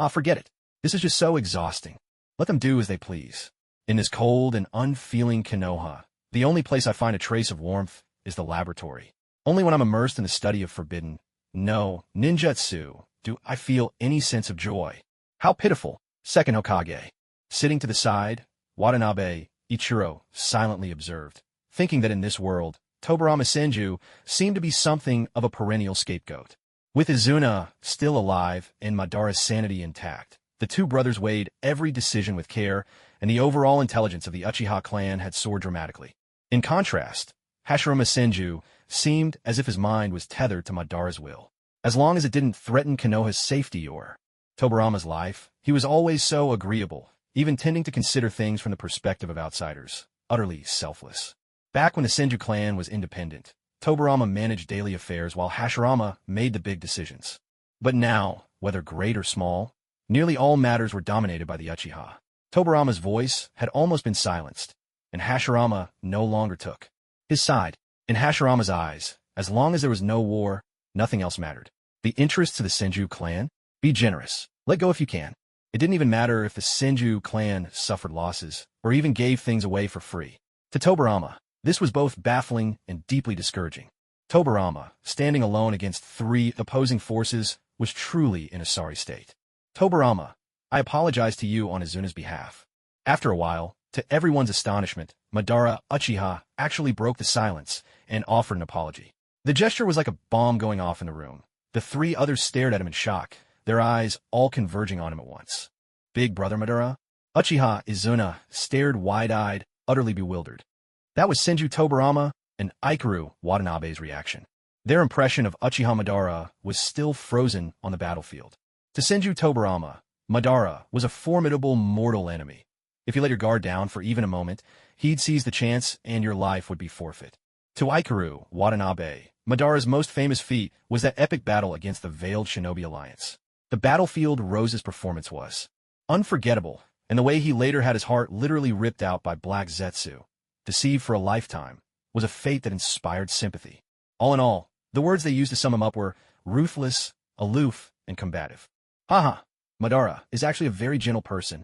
Forget it. This is just so exhausting. Let them do as they please. In this cold and unfeeling Konoha, the only place I find a trace of warmth is the laboratory. Only when I'm immersed in the study of forbidden, no, ninjutsu, do I feel any sense of joy. How pitiful. Second Hokage. Sitting to the side, Watanabe, Ichiro, silently observed, thinking that in this world, Tobirama Senju seemed to be something of a perennial scapegoat. With Izuna still alive and Madara's sanity intact, the two brothers weighed every decision with care, and the overall intelligence of the Uchiha clan had soared dramatically. In contrast, Hashirama Senju seemed as if his mind was tethered to Madara's will. As long as it didn't threaten Konoha's safety or Tobirama's life, he was always so agreeable, even tending to consider things from the perspective of outsiders, utterly selfless. Back when the Senju clan was independent, Tobirama managed daily affairs while Hashirama made the big decisions. But now, whether great or small, nearly all matters were dominated by the Uchiha. Tobirama's voice had almost been silenced, and Hashirama no longer took his side. In Hashirama's eyes, as long as there was no war, nothing else mattered. The interests of the Senju clan? Be generous. Let go if you can. It didn't even matter if the Senju clan suffered losses, or even gave things away for free. To Tobirama, this was both baffling and deeply discouraging. Tobirama, standing alone against three opposing forces, was truly in a sorry state. Tobirama, I apologize to you on Izuna's behalf. After a while, to everyone's astonishment, Madara Uchiha actually broke the silence and offered an apology. The gesture was like a bomb going off in the room. The three others stared at him in shock, their eyes all converging on him at once. Big brother Madara? Uchiha Izuna stared wide-eyed, utterly bewildered. That was Senju Tobirama and Ikaru Watanabe's reaction. Their impression of Uchiha Madara was still frozen on the battlefield. To Senju Tobirama, Madara was a formidable mortal enemy. If you let your guard down for even a moment, he'd seize the chance and your life would be forfeit. To Ikaru Watanabe, Madara's most famous feat was that epic battle against the Veiled Shinobi Alliance. The battlefield Rose's performance was unforgettable, and the way he later had his heart literally ripped out by Black Zetsu, deceived for a lifetime, was a fate that inspired sympathy. All in all, the words they used to sum him up were ruthless, aloof, and combative. Haha, Madara is actually a very gentle person.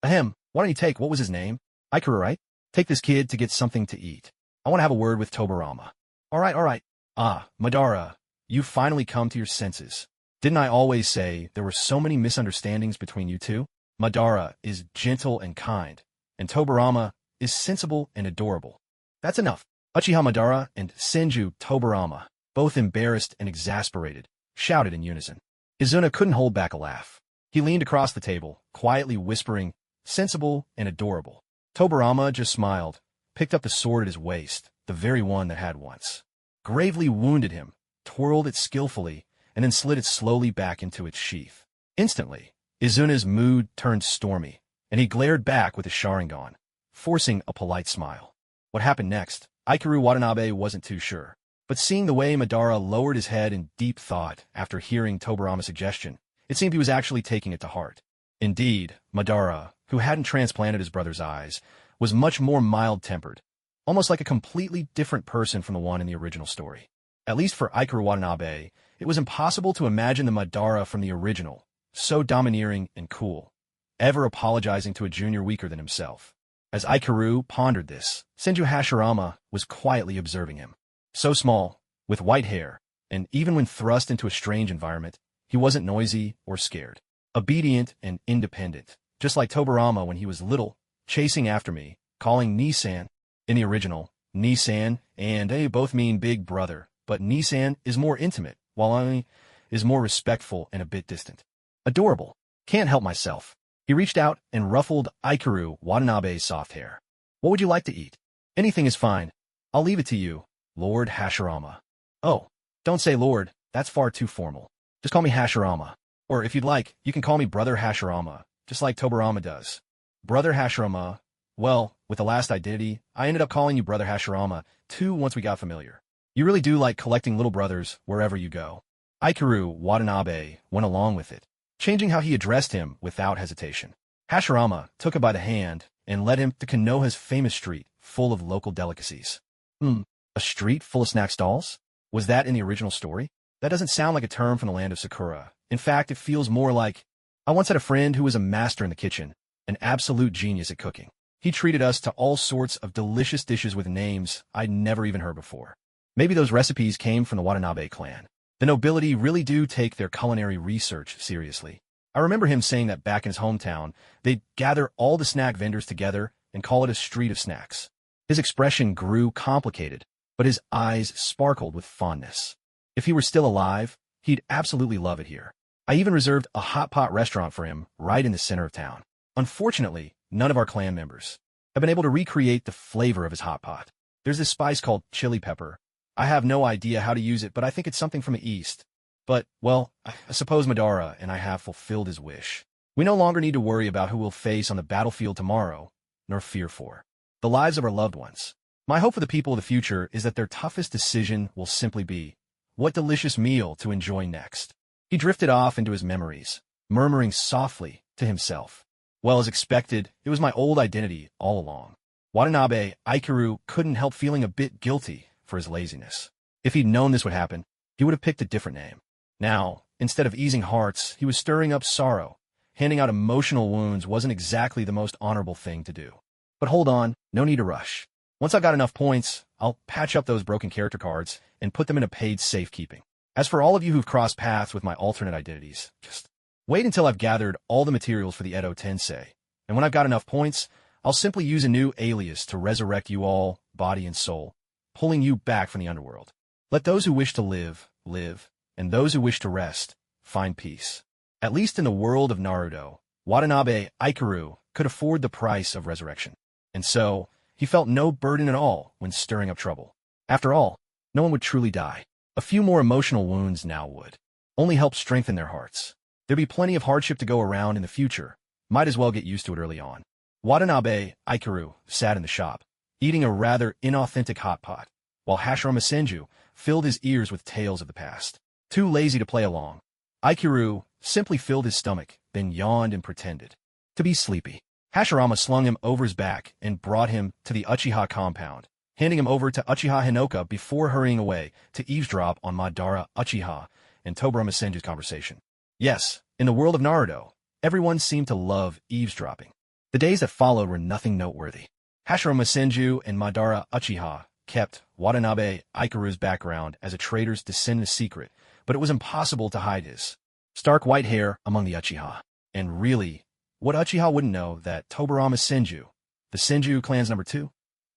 Ahem, why don't you take, what was his name? Ikaru, right? Take this kid to get something to eat. I want to have a word with Tobirama. All right. Madara, you've finally come to your senses. Didn't I always say there were so many misunderstandings between you two? Madara is gentle and kind, and Tobirama is sensible and adorable. That's enough. Uchiha Madara and Senju Tobirama, both embarrassed and exasperated, shouted in unison. Izuna couldn't hold back a laugh. He leaned across the table, quietly whispering, sensible and adorable. Tobirama just smiled, picked up the sword at his waist, the very one that had once gravely wounded him, twirled it skillfully, and then slid it slowly back into its sheath. Instantly, Izuna's mood turned stormy, and he glared back with his Sharingan, forcing a polite smile. What happened next, Ikaru Watanabe wasn't too sure, but seeing the way Madara lowered his head in deep thought after hearing Tobirama's suggestion, it seemed he was actually taking it to heart. Indeed, Madara, who hadn't transplanted his brother's eyes, was much more mild-tempered, almost like a completely different person from the one in the original story. At least for Ikaru Watanabe, it was impossible to imagine the Madara from the original, so domineering and cool, ever apologizing to a junior weaker than himself. As Ikaru pondered this, Senju Hashirama was quietly observing him. So small, with white hair, and even when thrust into a strange environment, he wasn't noisy or scared. Obedient and independent, just like Tobirama when he was little, chasing after me, calling Nisan. In the original, Nisan and A both mean big brother, but Nisan is more intimate, while I is more respectful and a bit distant. Adorable. Can't help myself. He reached out and ruffled Ikaru Watanabe's soft hair. What would you like to eat? Anything is fine. I'll leave it to you, Lord Hashirama. Oh, don't say Lord, that's far too formal. Just call me Hashirama. Or if you'd like, you can call me Brother Hashirama, just like Tobirama does. Brother Hashirama, well, with the last identity, I ended up calling you Brother Hashirama, too, once we got familiar. You really do like collecting little brothers wherever you go. Ikaru Watanabe went along with it, changing how he addressed him without hesitation. Hashirama took him by the hand and led him to Konoha's famous street full of local delicacies. A street full of snack stalls? Was that in the original story? That doesn't sound like a term from the land of Sakura. In fact, it feels more like, I once had a friend who was a master in the kitchen, an absolute genius at cooking. He treated us to all sorts of delicious dishes with names I'd never even heard before. Maybe those recipes came from the Watanabe clan. The nobility really do take their culinary research seriously. I remember him saying that back in his hometown, they'd gather all the snack vendors together and call it a street of snacks. His expression grew complicated, but his eyes sparkled with fondness. If he were still alive, he'd absolutely love it here. I even reserved a hot pot restaurant for him right in the center of town. Unfortunately, none of our clan members have been able to recreate the flavor of his hot pot. There's this spice called chili pepper. I have no idea how to use it, but I think it's something from the East. But, well, I suppose Madara and I have fulfilled his wish. We no longer need to worry about who we'll face on the battlefield tomorrow, nor fear for the lives of our loved ones. My hope for the people of the future is that their toughest decision will simply be, what delicious meal to enjoy next. He drifted off into his memories, murmuring softly to himself. Well, as expected, it was my old identity all along. Watanabe Ikaru couldn't help feeling a bit guilty for his laziness. If he'd known this would happen, he would have picked a different name. Now, instead of easing hearts, he was stirring up sorrow. Handing out emotional wounds wasn't exactly the most honorable thing to do. But hold on, no need to rush. Once I've got enough points, I'll patch up those broken character cards and put them in a paid safekeeping. As for all of you who've crossed paths with my alternate identities, just wait until I've gathered all the materials for the Edo Tensei. And when I've got enough points, I'll simply use a new alias to resurrect you all, body and soul, pulling you back from the underworld. Let those who wish to live, live, and those who wish to rest, find peace. At least in the world of Naruto, Watanabe Ikaru could afford the price of resurrection. And so, he felt no burden at all when stirring up trouble. After all, no one would truly die. A few more emotional wounds now would only help strengthen their hearts. There'd be plenty of hardship to go around in the future. Might as well get used to it early on. Watanabe Ikaru sat in the shop, eating a rather inauthentic hot pot, while Hashirama Senju filled his ears with tales of the past. Too lazy to play along, Ikaru simply filled his stomach, then yawned and pretended to be sleepy. Hashirama slung him over his back and brought him to the Uchiha compound, handing him over to Uchiha Hinoka before hurrying away to eavesdrop on Madara Uchiha and Tobirama Senju's conversation. Yes, in the world of Naruto, everyone seemed to love eavesdropping. The days that followed were nothing noteworthy. Hashirama Senju and Madara Uchiha kept Watanabe Ikaru's background as a traitor's descendant secret, but it was impossible to hide his stark white hair among the Uchiha. And really, what Uchiha wouldn't know that Tobirama Senju, the Senju clan's number 2,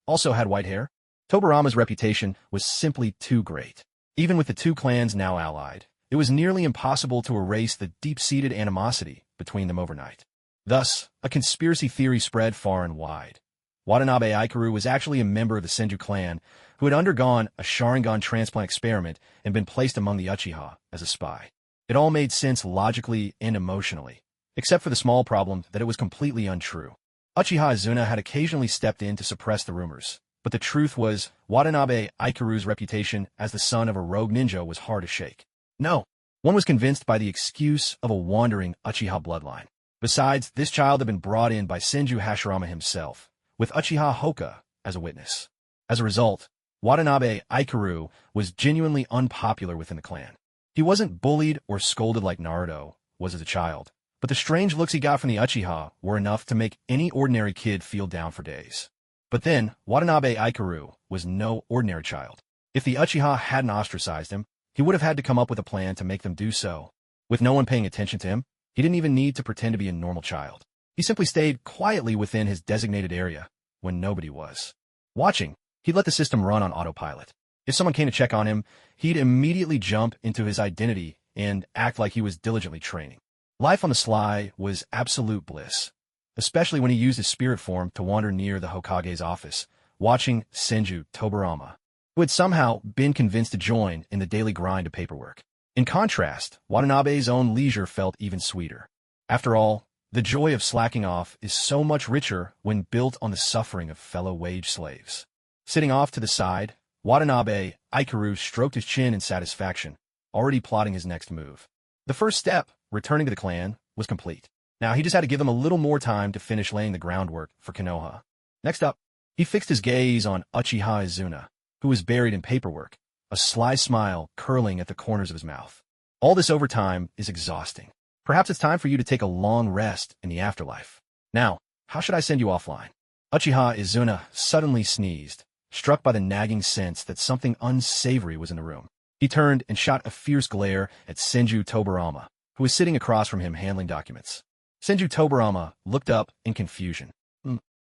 also had white hair? Tobirama's reputation was simply too great. Even with the two clans now allied, it was nearly impossible to erase the deep-seated animosity between them overnight. Thus, a conspiracy theory spread far and wide. Watanabe Ikaru was actually a member of the Senju clan who had undergone a Sharingan transplant experiment and been placed among the Uchiha as a spy. It all made sense logically and emotionally, except for the small problem that it was completely untrue. Uchiha Izuna had occasionally stepped in to suppress the rumors, but the truth was Watanabe Ikaru's reputation as the son of a rogue ninja was hard to shake. No, one was convinced by the excuse of a wandering Uchiha bloodline. Besides, this child had been brought in by Senju Hashirama himself, with Uchiha Hoka as a witness. As a result, Watanabe Ikaru was genuinely unpopular within the clan. He wasn't bullied or scolded like Naruto was as a child, but the strange looks he got from the Uchiha were enough to make any ordinary kid feel down for days. But then, Watanabe Ikaru was no ordinary child. If the Uchiha hadn't ostracized him, he would have had to come up with a plan to make them do so. With no one paying attention to him, he didn't even need to pretend to be a normal child. He simply stayed quietly within his designated area when nobody was watching. He'd let the system run on autopilot. If someone came to check on him, he'd immediately jump into his identity and act like he was diligently training. Life on the sly was absolute bliss, especially when he used his spirit form to wander near the Hokage's office, watching Senju Tobirama, who had somehow been convinced to join in the daily grind of paperwork. In contrast, Watanabe's own leisure felt even sweeter. After all, the joy of slacking off is so much richer when built on the suffering of fellow wage slaves. Sitting off to the side, Watanabe Ikaru stroked his chin in satisfaction, already plotting his next move. The first step, returning to the clan, was complete. Now he just had to give them a little more time to finish laying the groundwork for Konoha. Next up, he fixed his gaze on Uchiha Izuna, who was buried in paperwork, a sly smile curling at the corners of his mouth. All this overtime is exhausting. Perhaps it's time for you to take a long rest in the afterlife. Now, how should I send you offline? Uchiha Izuna suddenly sneezed, struck by the nagging sense that something unsavory was in the room. He turned and shot a fierce glare at Senju Tobarama, who was sitting across from him handling documents. Senju Tobarama looked up in confusion.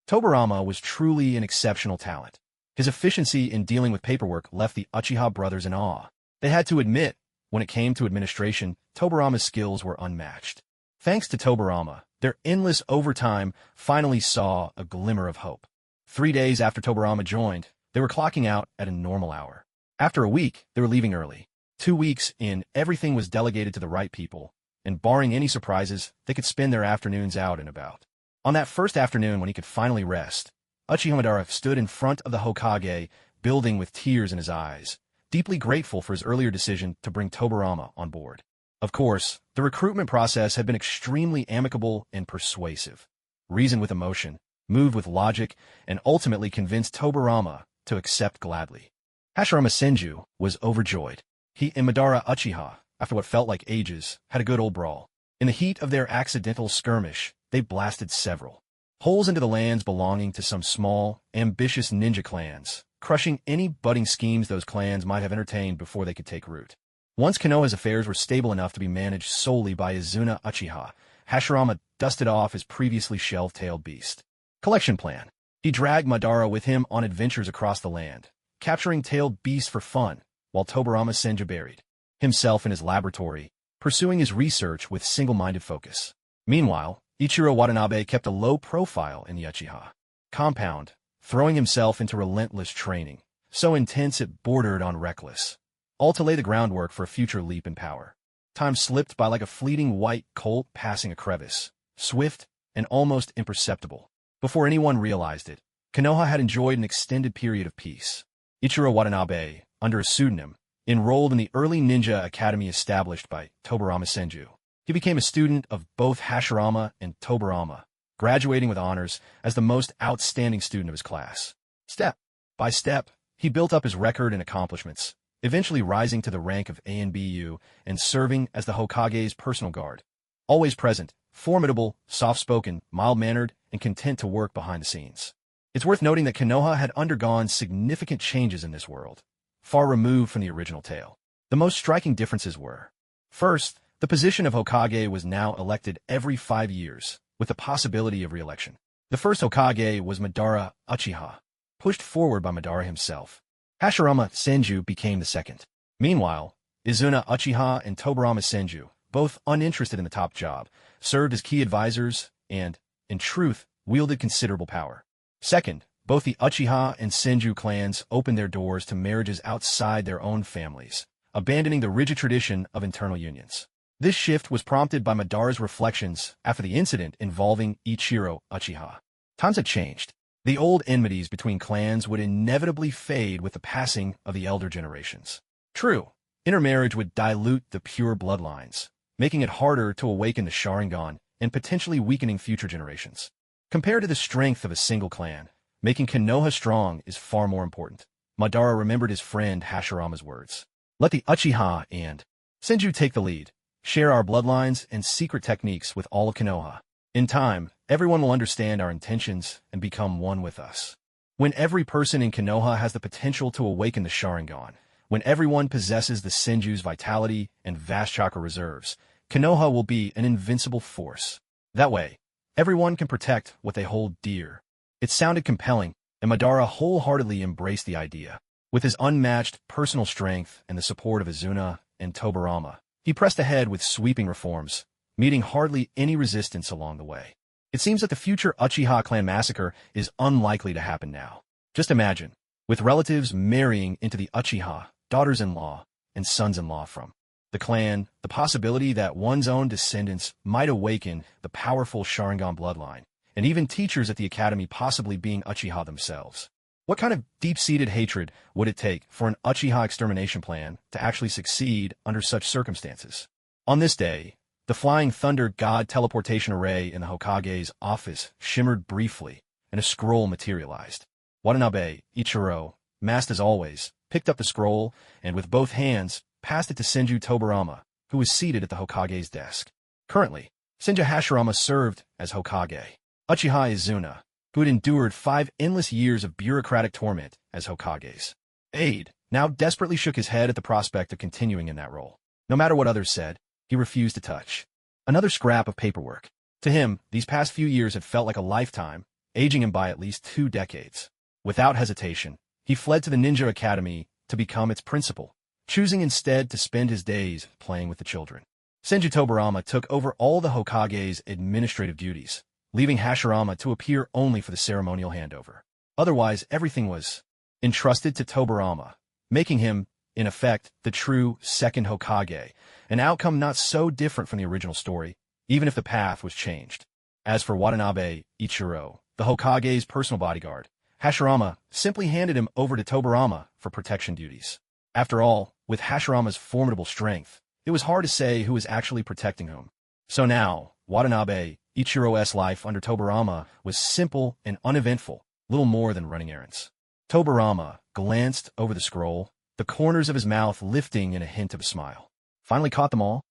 Tobarama was truly an exceptional talent. His efficiency in dealing with paperwork left the Uchiha brothers in awe. They had to admit, when it came to administration, Tobarama's skills were unmatched. Thanks to Tobarama, their endless overtime finally saw a glimmer of hope. 3 days after Tobarama joined, they were clocking out at a normal hour. After a week, they were leaving early. 2 weeks in, everything was delegated to the right people, and barring any surprises, they could spend their afternoons out and about. On that first afternoon when he could finally rest, Uchiha Madara stood in front of the Hokage building with tears in his eyes, deeply grateful for his earlier decision to bring Tobarama on board. Of course, the recruitment process had been extremely amicable and persuasive. Reasoned with emotion, moved with logic, and ultimately convinced Tobarama to accept gladly. Hashirama Senju was overjoyed. He and Madara Uchiha, after what felt like ages, had a good old brawl. In the heat of their accidental skirmish, they blasted several holes into the lands belonging to some small, ambitious ninja clans, crushing any budding schemes those clans might have entertained before they could take root. Once Konoha's affairs were stable enough to be managed solely by Izuna Uchiha, Hashirama dusted off his previously shelf-tailed beast. Collection plan. He dragged Madara with him on adventures across the land, capturing tailed beasts for fun, while Tobarama Senju buried himself in his laboratory, pursuing his research with single-minded focus. Meanwhile, Ichiro Watanabe kept a low profile in the Uchiha compound, throwing himself into relentless training, so intense it bordered on reckless, all to lay the groundwork for a future leap in power. Time slipped by like a fleeting white colt passing a crevice, swift and almost imperceptible. Before anyone realized it, Konoha had enjoyed an extended period of peace. Ichiro Watanabe, under a pseudonym, enrolled in the early ninja academy established by Tobarama Senju. He became a student of both Hashirama and Tobarama, graduating with honors as the most outstanding student of his class. Step by step, he built up his record and accomplishments, eventually rising to the rank of ANBU and serving as the Hokage's personal guard. Always present, formidable, soft-spoken, mild-mannered, and content to work behind the scenes. It's worth noting that Konoha had undergone significant changes in this world, far removed from the original tale. The most striking differences were, first, the position of Hokage was now elected every 5 years, with the possibility of re-election. The first Hokage was Madara Uchiha, pushed forward by Madara himself. Hashirama Senju became the second. Meanwhile, Izuna Uchiha and Tobarama Senju, both uninterested in the top job, served as key advisors and, in truth, wielded considerable power. Second, both the Uchiha and Senju clans opened their doors to marriages outside their own families, abandoning the rigid tradition of internal unions. This shift was prompted by Madara's reflections after the incident involving Ichiro Uchiha. Times had changed. The old enmities between clans would inevitably fade with the passing of the elder generations. True, intermarriage would dilute the pure bloodlines, making it harder to awaken the Sharingan and potentially weakening future generations. Compared to the strength of a single clan, making Konoha strong is far more important. Madara remembered his friend Hashirama's words. Let the Uchiha and Senju take the lead, share our bloodlines and secret techniques with all of Konoha. In time, everyone will understand our intentions and become one with us. When every person in Konoha has the potential to awaken the Sharingan, when everyone possesses the Senju's vitality and vast chakra reserves, Konoha will be an invincible force. That way, everyone can protect what they hold dear. It sounded compelling, and Madara wholeheartedly embraced the idea. With his unmatched personal strength and the support of Izuna and Tobarama, he pressed ahead with sweeping reforms, meeting hardly any resistance along the way. It seems that the future Uchiha clan massacre is unlikely to happen now. Just imagine, with relatives marrying into the Uchiha, daughters-in-law, and sons-in-law from the clan, the possibility that one's own descendants might awaken the powerful Sharingan bloodline, and even teachers at the academy possibly being Uchiha themselves. What kind of deep-seated hatred would it take for an Uchiha extermination plan to actually succeed under such circumstances? On this day, the Flying Thunder God teleportation array in the Hokage's office shimmered briefly, and a scroll materialized. Watanabe, Ichiro, masked as always, picked up the scroll and with both hands passed it to Senju Tobarama, who was seated at the Hokage's desk. Currently, Senju Hashirama served as Hokage. Uchiha Izuna, who had endured 5 endless years of bureaucratic torment as Hokage's aide, now desperately shook his head at the prospect of continuing in that role. No matter what others said, he refused to touch another scrap of paperwork. To him, these past few years had felt like a lifetime, aging him by at least 2 decades. Without hesitation, he fled to the Ninja Academy to become its principal, choosing instead to spend his days playing with the children. Senju Tobarama took over all the Hokage's administrative duties, leaving Hashirama to appear only for the ceremonial handover. Otherwise, everything was entrusted to Tobarama, making him, in effect, the true second Hokage, an outcome not so different from the original story, even if the path was changed. As for Watanabe Ichiro, the Hokage's personal bodyguard, Hashirama simply handed him over to Tobarama for protection duties. After all, with Hashirama's formidable strength, it was hard to say who was actually protecting whom. So now, Watanabe Ichiro's life under Tobarama was simple and uneventful, little more than running errands. Tobarama glanced over the scroll, the corners of his mouth lifting in a hint of a smile. Finally caught them all?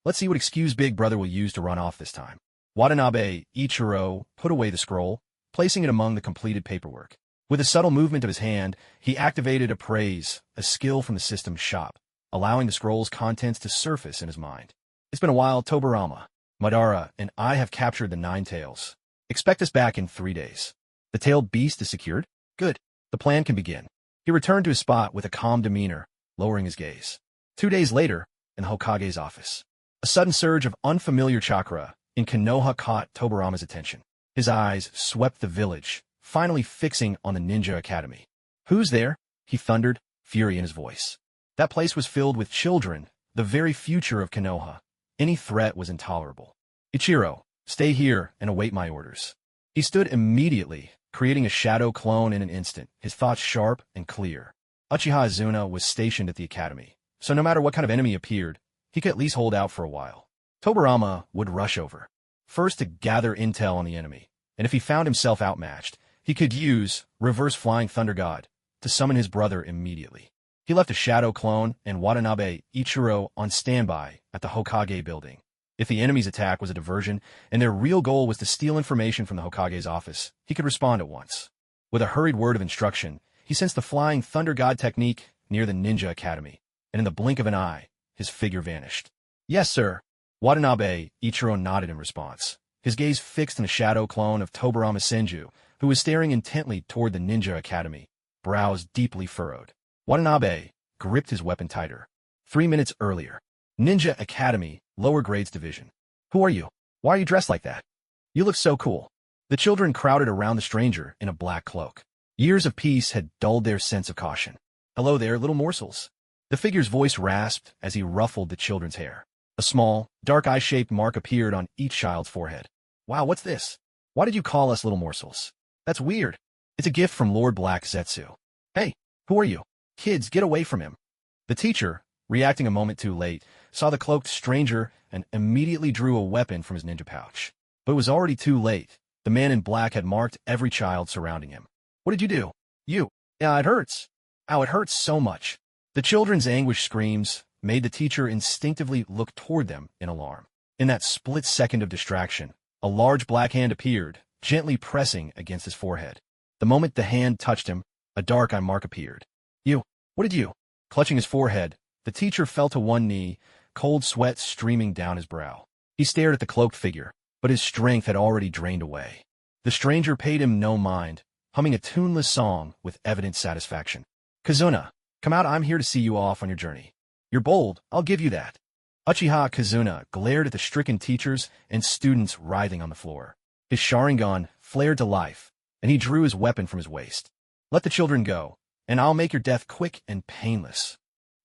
Let's see what excuse Big Brother will use to run off this time. Watanabe Ichiro put away the scroll, placing it among the completed paperwork. With a subtle movement of his hand, he activated Appraise, a skill from the system's shop, allowing the scroll's contents to surface in his mind. It's been a while, Tobarama. Madara and I have captured the 9 tails. Expect us back in 3 days. The tailed beast is secured? Good. The plan can begin. He returned to his spot with a calm demeanor, lowering his gaze. 2 days later, in the Hokage's office, a sudden surge of unfamiliar chakra in Konoha caught Tobarama's attention. His eyes swept the village, finally fixing on the Ninja Academy. Who's there? He thundered, fury in his voice. That place was filled with children, the very future of Konoha. Any threat was intolerable. Ichiro, stay here and await my orders. He stood immediately, creating a shadow clone in an instant, his thoughts sharp and clear. Uchiha Izuna was stationed at the academy, so no matter what kind of enemy appeared, he could at least hold out for a while. Tobarama would rush over, first to gather intel on the enemy, and if he found himself outmatched, he could use Reverse Flying Thunder God to summon his brother immediately. He left a shadow clone and Watanabe Ichiro on standby at the Hokage building. If the enemy's attack was a diversion and their real goal was to steal information from the Hokage's office, he could respond at once. With a hurried word of instruction, he sensed the Flying Thunder God technique near the Ninja Academy, and in the blink of an eye, his figure vanished. Yes, sir. Watanabe Ichiro nodded in response, his gaze fixed on a shadow clone of Tobarama Senju, who was staring intently toward the Ninja Academy, brows deeply furrowed. Watanabe gripped his weapon tighter. 3 minutes earlier. Ninja Academy, lower grades division. Who are you? Why are you dressed like that? You look so cool. The children crowded around the stranger in a black cloak. Years of peace had dulled their sense of caution. Hello there, little morsels. The figure's voice rasped as he ruffled the children's hair. A small, dark eye-shaped mark appeared on each child's forehead. Wow, what's this? Why did you call us little morsels? That's weird. It's a gift from Lord Black Zetsu. Hey, who are you? Kids, get away from him. The teacher, reacting a moment too late, saw the cloaked stranger and immediately drew a weapon from his ninja pouch. But it was already too late. The man in black had marked every child surrounding him. What did you do? You. Yeah, it hurts. Ow, it hurts so much. The children's anguished screams made the teacher instinctively look toward them in alarm. In that split second of distraction, a large black hand appeared, gently pressing against his forehead. The moment the hand touched him, a dark eye mark appeared. You. What did you? Clutching his forehead, the teacher fell to one knee, cold sweat streaming down his brow. He stared at the cloaked figure, but his strength had already drained away. The stranger paid him no mind, humming a tuneless song with evident satisfaction. Kazuna, come out, I'm here to see you off on your journey. You're bold, I'll give you that. Uchiha Kazuna glared at the stricken teachers and students writhing on the floor. His Sharingan flared to life, and he drew his weapon from his waist. Let the children go, and I'll make your death quick and painless.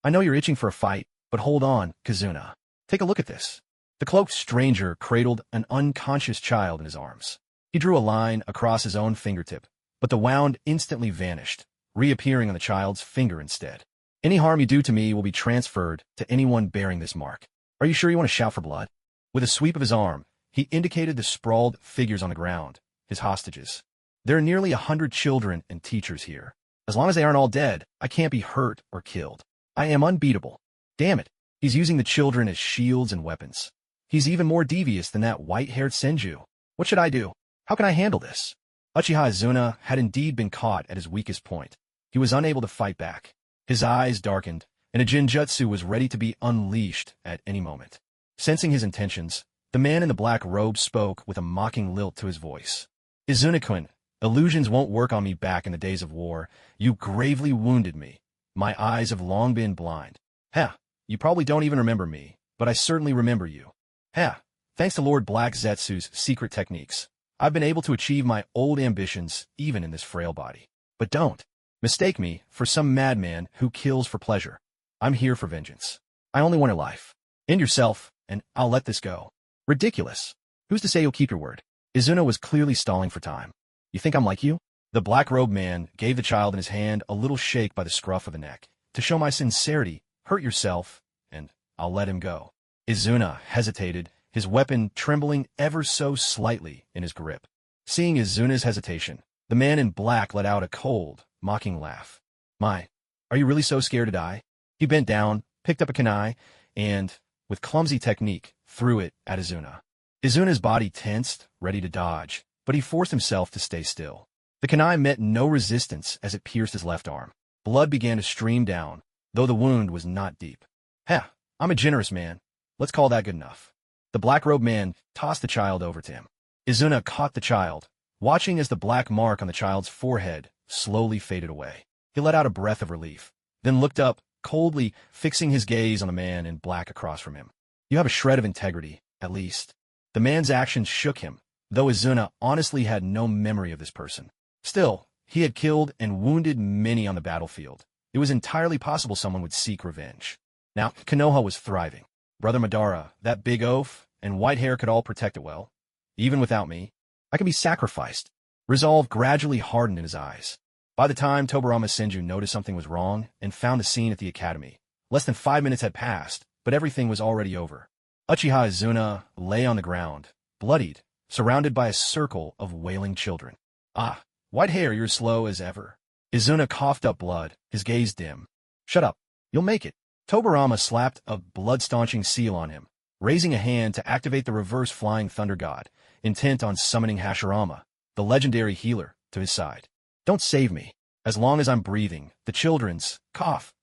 I know you're itching for a fight, but hold on, Kazuna. Take a look at this. The cloaked stranger cradled an unconscious child in his arms. He drew a line across his own fingertip, but the wound instantly vanished, reappearing on the child's finger instead. Any harm you do to me will be transferred to anyone bearing this mark. Are you sure you want to shout for blood? With a sweep of his arm, he indicated the sprawled figures on the ground, his hostages. There are nearly 100 children and teachers here. As long as they aren't all dead, I can't be hurt or killed. I am unbeatable. Damn it, he's using the children as shields and weapons. He's even more devious than that white-haired Senju. What should I do? How can I handle this? Uchiha Izuna had indeed been caught at his weakest point. He was unable to fight back. His eyes darkened, and a Jinjutsu was ready to be unleashed at any moment. Sensing his intentions, the man in the black robe spoke with a mocking lilt to his voice. Izuna-kun, illusions won't work on me back in the days of war. You gravely wounded me. My eyes have long been blind. Heh, you probably don't even remember me, but I certainly remember you. Heh, thanks to Lord Black Zetsu's secret techniques, I've been able to achieve my old ambitions even in this frail body. But don't mistake me for some madman who kills for pleasure. I'm here for vengeance. I only want your life. End yourself, and I'll let this go. Ridiculous. Who's to say you'll keep your word? Izuna was clearly stalling for time. You think I'm like you? The black-robed man gave the child in his hand a little shake by the scruff of the neck. To show my sincerity, hurt yourself, and I'll let him go. Izuna hesitated, his weapon trembling ever so slightly in his grip. Seeing Izuna's hesitation, the man in black let out a cold, mocking laugh. My, are you really so scared to die? He bent down, picked up a kunai, and, with clumsy technique, threw it at Izuna. Izuna's body tensed, ready to dodge, but he forced himself to stay still. The kunai met no resistance as it pierced his left arm. Blood began to stream down, though the wound was not deep. Heh, I'm a generous man. Let's call that good enough. The black-robed man tossed the child over to him. Izuna caught the child, watching as the black mark on the child's forehead slowly faded away. He let out a breath of relief, then looked up, coldly fixing his gaze on the man in black across from him. You have a shred of integrity, at least. The man's actions shook him, though Izuna honestly had no memory of this person. Still, he had killed and wounded many on the battlefield. It was entirely possible someone would seek revenge. Now, Konoha was thriving. Brother Madara, that big oaf, and white hair could all protect it well. Even without me, I can be sacrificed. Resolve gradually hardened in his eyes. By the time Tobirama Senju noticed something was wrong and found the scene at the academy, less than 5 minutes had passed, but everything was already over. Uchiha Izuna lay on the ground, bloodied, surrounded by a circle of wailing children. Ah, white hair, you're slow as ever. Izuna coughed up blood, his gaze dim. Shut up. You'll make it. Tobirama slapped a blood-staunching seal on him, raising a hand to activate the reverse flying thunder god, intent on summoning Hashirama, the legendary healer, to his side. Don't save me. As long as I'm breathing, the children's,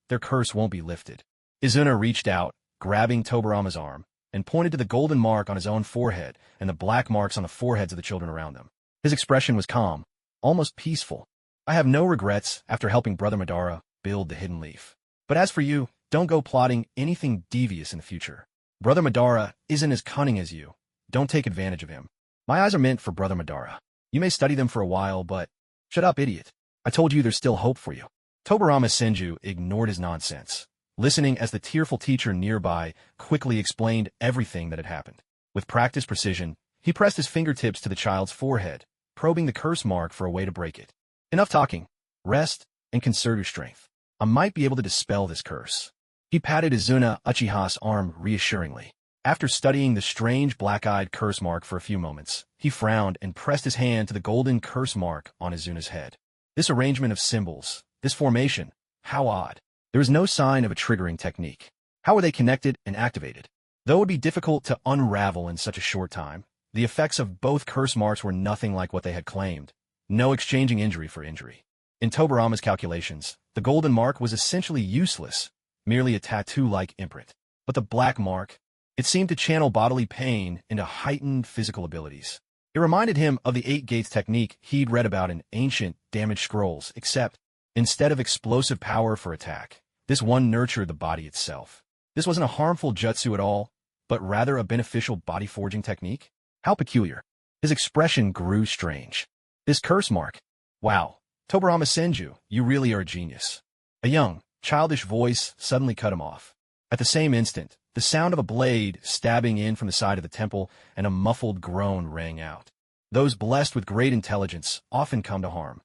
their curse won't be lifted. Izuna reached out, grabbing Tobirama's arm, and pointed to the golden mark on his own forehead and the black marks on the foreheads of the children around them. His expression was calm, almost peaceful. I have no regrets after helping Brother Madara build the Hidden Leaf. But as for you, don't go plotting anything devious in the future. Brother Madara isn't as cunning as you. Don't take advantage of him. My eyes are meant for Brother Madara. You may study them for a while, but... Shut up, idiot. I told you there's still hope for you. Tobirama Senju ignored his nonsense, listening as the tearful teacher nearby quickly explained everything that had happened. With practiced precision, he pressed his fingertips to the child's forehead, probing the curse mark for a way to break it. Enough talking. Rest and conserve your strength. I might be able to dispel this curse. He patted Izuna Uchiha's arm reassuringly. After studying the strange black-eyed curse mark for a few moments, he frowned and pressed his hand to the golden curse mark on Izuna's head. This arrangement of symbols, this formation, how odd. There is no sign of a triggering technique. How were they connected and activated? Though it would be difficult to unravel in such a short time, the effects of both curse marks were nothing like what they had claimed. No exchanging injury for injury. In Tobirama's calculations, the golden mark was essentially useless, merely a tattoo-like imprint. But the black mark, it seemed to channel bodily pain into heightened physical abilities. It reminded him of the 8 Gates technique he'd read about in ancient, damaged scrolls, except, instead of explosive power for attack, this one nurtured the body itself. This wasn't a harmful jutsu at all, but rather a beneficial body-forging technique? How peculiar. His expression grew strange. This curse mark. Wow, Tobirama Senju, you really are a genius. A young, childish voice suddenly cut him off. At the same instant, the sound of a blade stabbing in from the side of the temple and a muffled groan rang out. Those blessed with great intelligence often come to harm.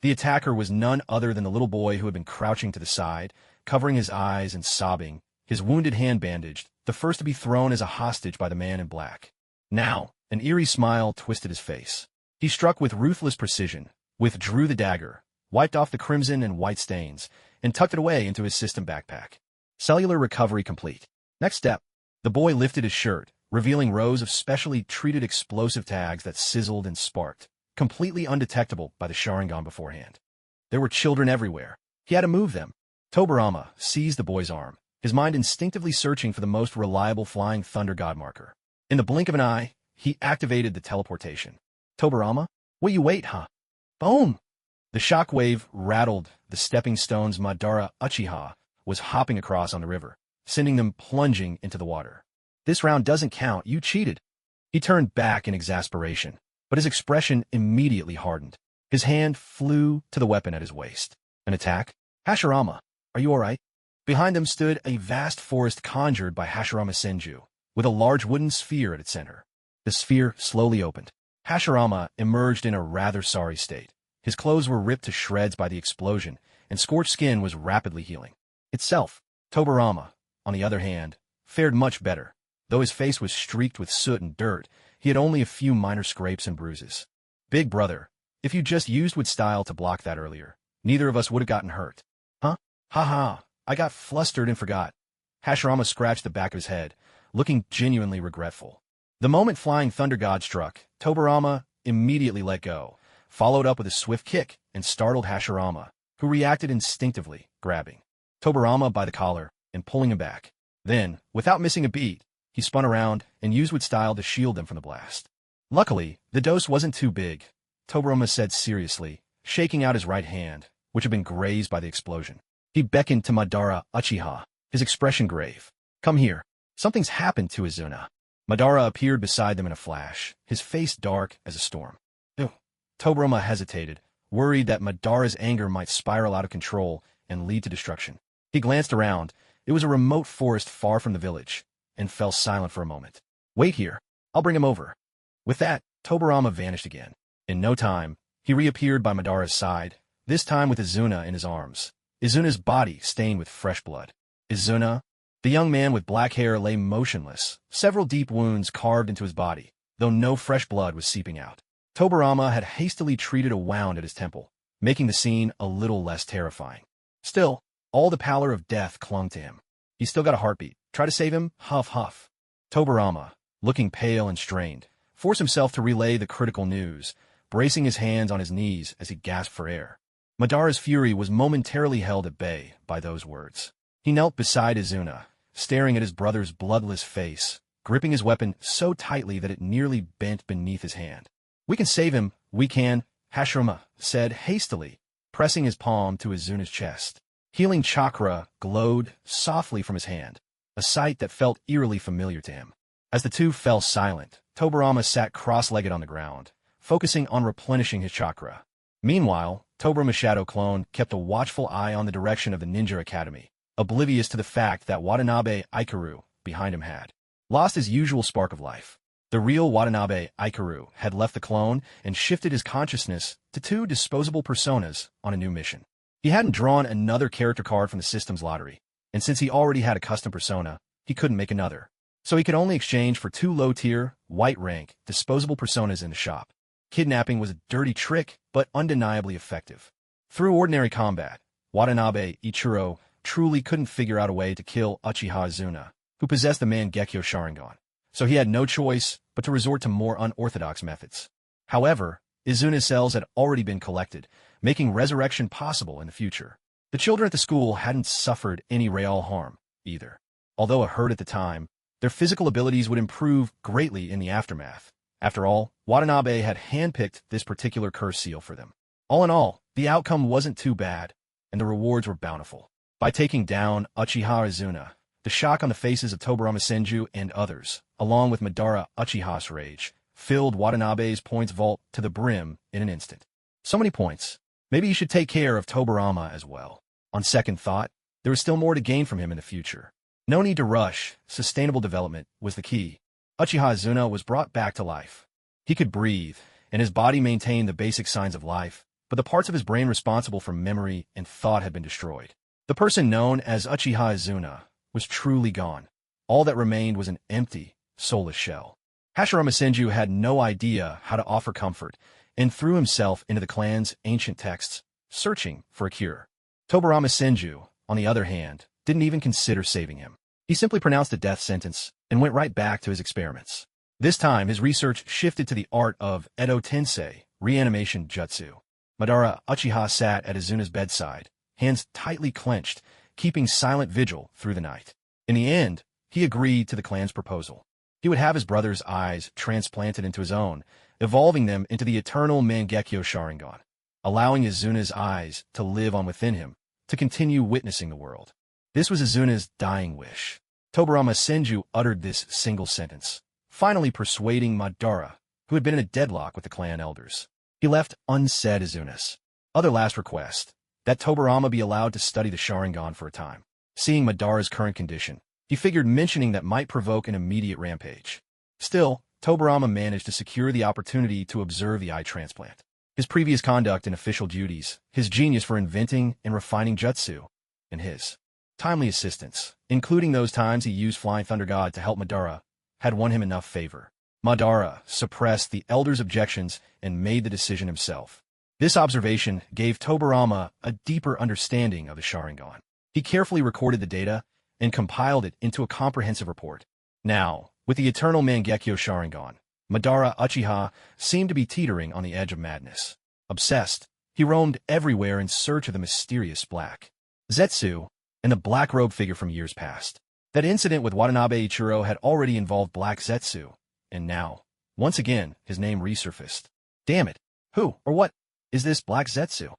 The attacker was none other than the little boy who had been crouching to the side, covering his eyes and sobbing, his wounded hand bandaged, the first to be thrown as a hostage by the man in black. Now, an eerie smile twisted his face. He struck with ruthless precision, withdrew the dagger, wiped off the crimson and white stains, and tucked it away into his system backpack. Cellular recovery complete. Next step. The boy lifted his shirt, revealing rows of specially treated explosive tags that sizzled and sparked, completely undetectable by the Sharingan beforehand. There were children everywhere. He had to move them. Tobirama seized the boy's arm, his mind instinctively searching for the most reliable flying thunder god marker. In the blink of an eye, he activated the teleportation. Tobirama? What you wait, huh? Boom! The shockwave rattled the stepping stones Madara Uchiha was hopping across on the river, sending them plunging into the water. This round doesn't count, you cheated. He turned back in exasperation, but his expression immediately hardened. His hand flew to the weapon at his waist. An attack? Hashirama, are you alright? Behind them stood a vast forest conjured by Hashirama Senju, with a large wooden sphere at its center. The sphere slowly opened. Hashirama emerged in a rather sorry state. His clothes were ripped to shreds by the explosion, and scorched skin was rapidly healing. Itself, Tobirama, on the other hand, fared much better. Though his face was streaked with soot and dirt, he had only a few minor scrapes and bruises. Big brother, if you just used with style to block that earlier, neither of us would have gotten hurt. Huh? Ha, I got flustered and forgot. Hashirama scratched the back of his head, looking genuinely regretful. The moment Flying Thunder God struck, Tobirama immediately let go, followed up with a swift kick and startled Hashirama, who reacted instinctively, grabbing Tobirama by the collar and pulling him back. Then, without missing a beat, he spun around and used with style to shield them from the blast. Luckily, the dose wasn't too big, Tobirama said seriously, shaking out his right hand, which had been grazed by the explosion. He beckoned to Madara Uchiha, his expression grave. Come here. Something's happened to Izuna. Madara appeared beside them in a flash, his face dark as a storm. Ew. Tobirama hesitated, worried that Madara's anger might spiral out of control and lead to destruction. He glanced around. It was a remote forest far from the village, and fell silent for a moment. Wait here. I'll bring him over. With that, Tobirama vanished again. In no time, he reappeared by Madara's side, this time with Izuna in his arms. Izuna's body stained with fresh blood. Izuna? The young man with black hair lay motionless, several deep wounds carved into his body, though no fresh blood was seeping out. Tobirama had hastily treated a wound at his temple, making the scene a little less terrifying. Still, all the pallor of death clung to him. He still got a heartbeat. Try to save him? Huff, huff. Tobirama, looking pale and strained, forced himself to relay the critical news, bracing his hands on his knees as he gasped for air. Madara's fury was momentarily held at bay by those words. He knelt beside Izuna, staring at his brother's bloodless face, gripping his weapon so tightly that it nearly bent beneath his hand. We can save him, we can, Hashirama said hastily, pressing his palm to Izuna's chest. Healing chakra glowed softly from his hand, a sight that felt eerily familiar to him. As the two fell silent, Tobirama sat cross-legged on the ground, focusing on replenishing his chakra. Meanwhile, Tobirama's shadow clone kept a watchful eye on the direction of the ninja academy, oblivious to the fact that Watanabe Ikaru, behind him, had lost his usual spark of life. The real Watanabe Ikaru had left the clone and shifted his consciousness to two disposable personas on a new mission. He hadn't drawn another character card from the system's lottery, and since he already had a custom persona, he couldn't make another. So he could only exchange for two low-tier, white-rank, disposable personas in the shop. Kidnapping was a dirty trick, but undeniably effective. Through ordinary combat, Watanabe Ichiro truly couldn't figure out a way to kill Uchiha Izuna, who possessed the Mangekyo Sharingan, so he had no choice but to resort to more unorthodox methods. However, Izuna's cells had already been collected, making resurrection possible in the future. The children at the school hadn't suffered any real harm, either. Although a hurt at the time, their physical abilities would improve greatly in the aftermath. After all, Watanabe had handpicked this particular curse seal for them. All in all, the outcome wasn't too bad, and the rewards were bountiful. By taking down Uchiha Izuna, the shock on the faces of Tobirama Senju and others, along with Madara Uchiha's rage, filled Watanabe's points vault to the brim in an instant. So many points. Maybe he should take care of Tobirama as well. On second thought, there was still more to gain from him in the future. No need to rush. Sustainable development was the key. Uchiha Izuna was brought back to life. He could breathe, and his body maintained the basic signs of life, but the parts of his brain responsible for memory and thought had been destroyed. The person known as Uchiha Izuna was truly gone. All that remained was an empty, soulless shell. Hashirama Senju had no idea how to offer comfort and threw himself into the clan's ancient texts, searching for a cure. Tobarama Senju, on the other hand, didn't even consider saving him. He simply pronounced a death sentence and went right back to his experiments. This time, his research shifted to the art of Edo Tensei, reanimation jutsu. Madara Uchiha sat at Izuna's bedside, hands tightly clenched, keeping silent vigil through the night. In the end, he agreed to the clan's proposal. He would have his brother's eyes transplanted into his own, evolving them into the eternal Mangekyo Sharingan, allowing Izuna's eyes to live on within him, to continue witnessing the world. This was Izuna's dying wish. Tobarama Senju uttered this single sentence, finally persuading Madara, who had been in a deadlock with the clan elders. He left unsaid Izuna's other last request, that Tobarama be allowed to study the Sharingan for a time. Seeing Madara's current condition, he figured mentioning that might provoke an immediate rampage. Still, Tobarama managed to secure the opportunity to observe the eye transplant. His previous conduct and official duties, his genius for inventing and refining jutsu, and his timely assistance, including those times he used Flying Thunder God to help Madara, had won him enough favor. Madara suppressed the elders' objections and made the decision himself. This observation gave Tobarama a deeper understanding of the Sharingan. He carefully recorded the data and compiled it into a comprehensive report. Now, with the eternal Mangekyo Sharingan, Madara Uchiha seemed to be teetering on the edge of madness. Obsessed, he roamed everywhere in search of the mysterious black Zetsu and the black-robed figure from years past. That incident with Watanabe Ichiro had already involved Black Zetsu, and now, once again, his name resurfaced. Damn it, who or what is this Black Zetsu?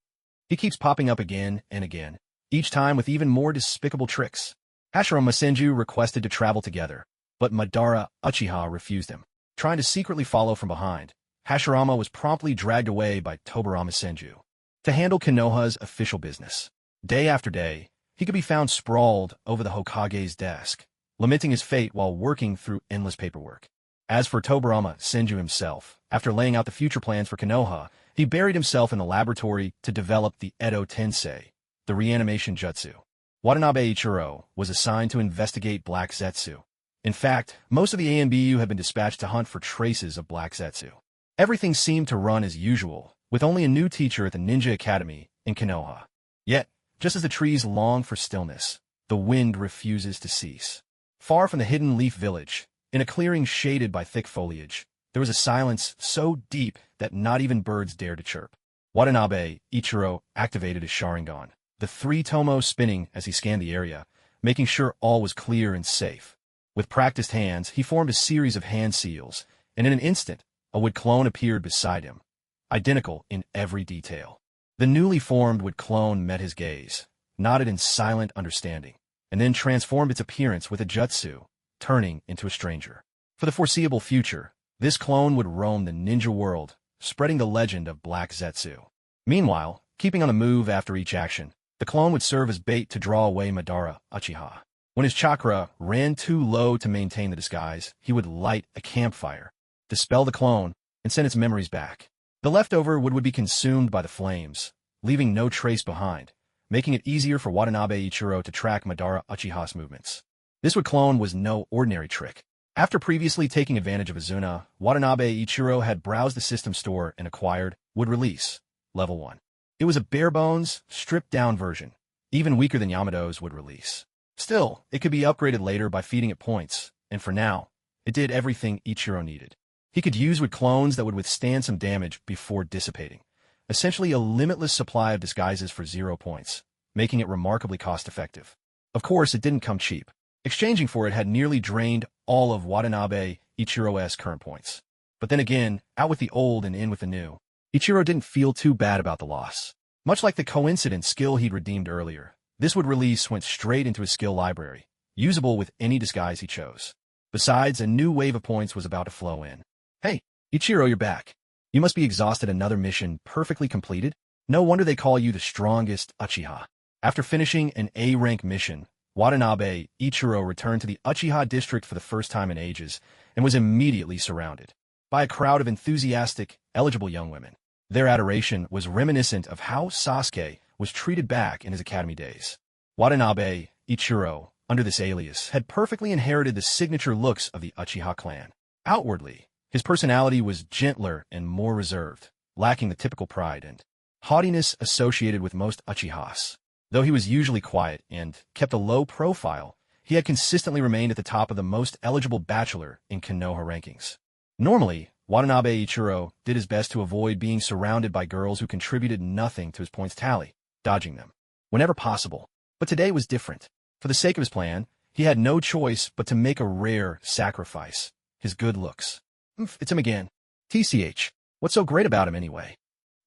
He keeps popping up again and again, each time with even more despicable tricks. Hashirama Senju requested to travel together, but Madara Uchiha refused him. Trying to secretly follow from behind, Hashirama was promptly dragged away by Tobarama Senju to handle Konoha's official business. Day after day, he could be found sprawled over the Hokage's desk, lamenting his fate while working through endless paperwork. As for Tobarama Senju himself, after laying out the future plans for Konoha, he buried himself in the laboratory to develop the Edo Tensei, the reanimation jutsu. Watanabe Ichiro was assigned to investigate Black Zetsu. In fact, most of the ANBU had been dispatched to hunt for traces of Black Zetsu. Everything seemed to run as usual, with only a new teacher at the Ninja Academy in Konoha. Yet, just as the trees long for stillness, the wind refuses to cease. Far from the hidden leaf village, in a clearing shaded by thick foliage, there was a silence so deep that not even birds dared to chirp. Watanabe Ichiro activated his Sharingan, the three tomo spinning as he scanned the area, making sure all was clear and safe. With practiced hands, he formed a series of hand seals, and in an instant, a wood clone appeared beside him, identical in every detail. The newly formed wood clone met his gaze, nodded in silent understanding, and then transformed its appearance with a jutsu, turning into a stranger. For the foreseeable future, this clone would roam the ninja world, spreading the legend of Black Zetsu. Meanwhile, keeping on the move after each action, the clone would serve as bait to draw away Madara Uchiha. When his chakra ran too low to maintain the disguise, he would light a campfire, dispel the clone, and send its memories back. The leftover would be consumed by the flames, leaving no trace behind, making it easier for Watanabe Ichiro to track Madara Uchiha's movements. This wood clone was no ordinary trick. After previously taking advantage of Izuna, Watanabe Ichiro had browsed the system store and acquired Wood Release, Level 1. It was a bare-bones, stripped-down version, even weaker than Yamato's Wood Release. Still, it could be upgraded later by feeding it points, and for now, it did everything Ichiro needed. He could use wood clones that would withstand some damage before dissipating, essentially a limitless supply of disguises for 0 points, making it remarkably cost-effective. Of course, it didn't come cheap. Exchanging for it had nearly drained all of Watanabe Ichiro's current points. But then again, out with the old and in with the new. Ichiro didn't feel too bad about the loss. Much like the coincident skill he'd redeemed earlier, this Wood Release went straight into his skill library, usable with any disguise he chose. Besides, a new wave of points was about to flow in. Hey, Ichiro, you're back. You must be exhausted. Another mission perfectly completed? No wonder they call you the strongest Uchiha. After finishing an A-rank mission, Watanabe Ichiro returned to the Uchiha district for the first time in ages and was immediately surrounded by a crowd of enthusiastic, eligible young women. Their adoration was reminiscent of how Sasuke was treated back in his academy days. Watanabe Ichiro, under this alias, had perfectly inherited the signature looks of the Uchiha clan. Outwardly, his personality was gentler and more reserved, lacking the typical pride and haughtiness associated with most Uchihas. Though he was usually quiet and kept a low profile, he had consistently remained at the top of the most eligible bachelor in Konoha rankings. Normally, Watanabe Ichiro did his best to avoid being surrounded by girls who contributed nothing to his points tally, dodging them whenever possible. But today was different. For the sake of his plan, he had no choice but to make a rare sacrifice: his good looks. It's him again. TCH, what's so great about him anyway?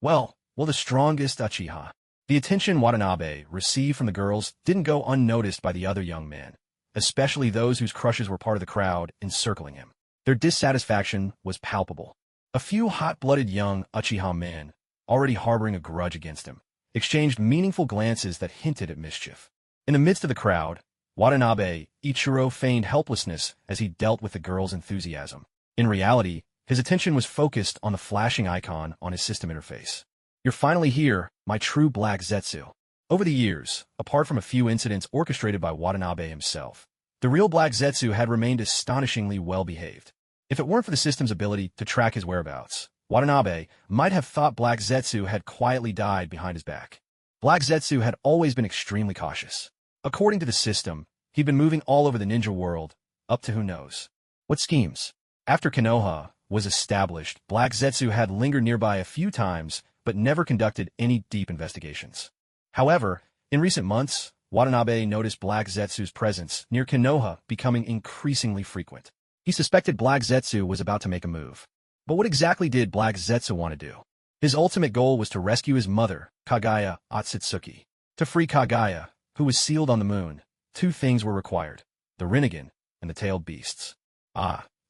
Well, the strongest Uchiha. The attention Watanabe received from the girls didn't go unnoticed by the other young men, especially those whose crushes were part of the crowd encircling him. Their dissatisfaction was palpable. A few hot-blooded young Uchiha men, already harboring a grudge against him, exchanged meaningful glances that hinted at mischief. In the midst of the crowd, Watanabe Ichiro feigned helplessness as he dealt with the girls' enthusiasm. In reality, his attention was focused on the flashing icon on his system interface. "You're finally here, my true black Zetsu." Over the years, apart from a few incidents orchestrated by Watanabe himself, the real black Zetsu had remained astonishingly well-behaved. If it weren't for the system's ability to track his whereabouts, Watanabe might have thought Black Zetsu had quietly died behind his back. Black Zetsu had always been extremely cautious. According to the system, he'd been moving all over the ninja world, up to who knows what schemes. After Konoha was established, Black Zetsu had lingered nearby a few times, but never conducted any deep investigations. However, in recent months, Watanabe noticed Black Zetsu's presence near Konoha becoming increasingly frequent. He suspected Black Zetsu was about to make a move. But what exactly did Black Zetsu want to do? His ultimate goal was to rescue his mother, Kaguya Otsutsuki. To free Kaguya, who was sealed on the moon, two things were required: the Rinnegan and the tailed beasts.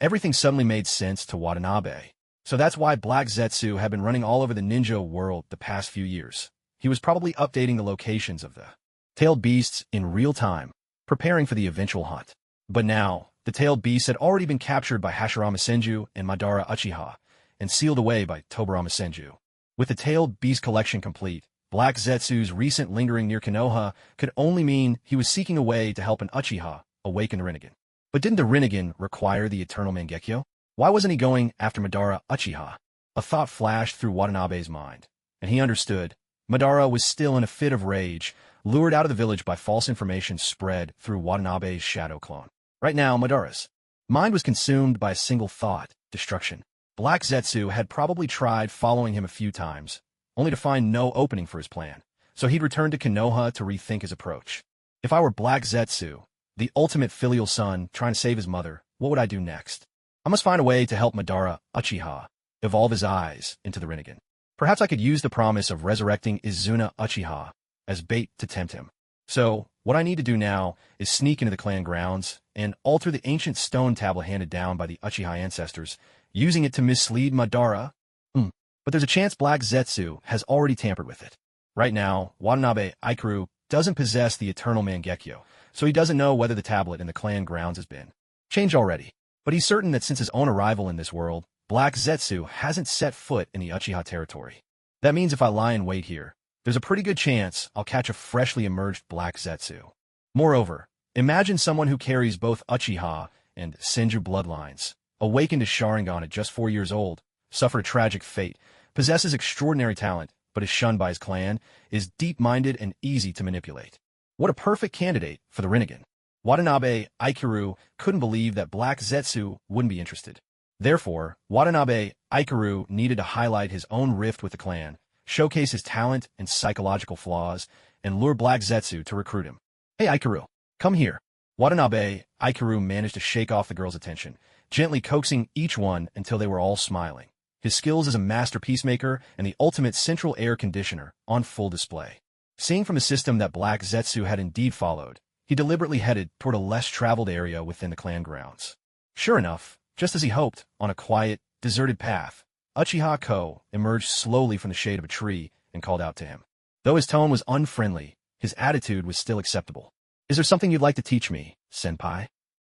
Everything suddenly made sense to Watanabe. So that's why Black Zetsu had been running all over the ninja world the past few years. He was probably updating the locations of the tailed beasts in real time, preparing for the eventual hunt. But now, the tailed beasts had already been captured by Hashirama Senju and Madara Uchiha, and sealed away by Tobarama Senju. With the tailed beast collection complete, Black Zetsu's recent lingering near Konoha could only mean he was seeking a way to help an Uchiha awaken the Rinnegan. But didn't the Rinnegan require the eternal Mangekyo? Why wasn't he going after Madara Uchiha? A thought flashed through Watanabe's mind, and he understood. Madara was still in a fit of rage, lured out of the village by false information spread through Watanabe's shadow clone. Right now, Madara's mind was consumed by a single thought: destruction. Black Zetsu had probably tried following him a few times, only to find no opening for his plan, so he'd returned to Konoha to rethink his approach. If I were Black Zetsu, the ultimate filial son trying to save his mother, what would I do next? I must find a way to help Madara Uchiha evolve his eyes into the Rinnegan. Perhaps I could use the promise of resurrecting Izuna Uchiha as bait to tempt him. So, what I need to do now is sneak into the clan grounds and alter the ancient stone tablet handed down by the Uchiha ancestors, using it to mislead Madara. But there's a chance Black Zetsu has already tampered with it. Right now, Watanabe Ikuru doesn't possess the eternal Mangekyo, so he doesn't know whether the tablet in the clan grounds has been changed already. But he's certain that since his own arrival in this world, Black Zetsu hasn't set foot in the Uchiha territory. That means if I lie in wait here, there's a pretty good chance I'll catch a freshly emerged Black Zetsu. Moreover, imagine someone who carries both Uchiha and Senju bloodlines, awakened to Sharingan at just 4 years old, suffered a tragic fate, possesses extraordinary talent, but is shunned by his clan, is deep-minded and easy to manipulate. What a perfect candidate for the Rinnegan. Watanabe Ikuru couldn't believe that Black Zetsu wouldn't be interested. Therefore, Watanabe Ikuru needed to highlight his own rift with the clan, showcase his talent and psychological flaws, and lure Black Zetsu to recruit him. "Hey Ikuru, come here." Watanabe Ikuru managed to shake off the girls' attention, gently coaxing each one until they were all smiling. His skills as a master peacemaker and the ultimate central air conditioner on full display. Seeing from the system that Black Zetsu had indeed followed, he deliberately headed toward a less traveled area within the clan grounds. Sure enough, just as he hoped, on a quiet, deserted path, Uchiha Ko emerged slowly from the shade of a tree and called out to him. Though his tone was unfriendly, his attitude was still acceptable. "Is there something you'd like to teach me, senpai?"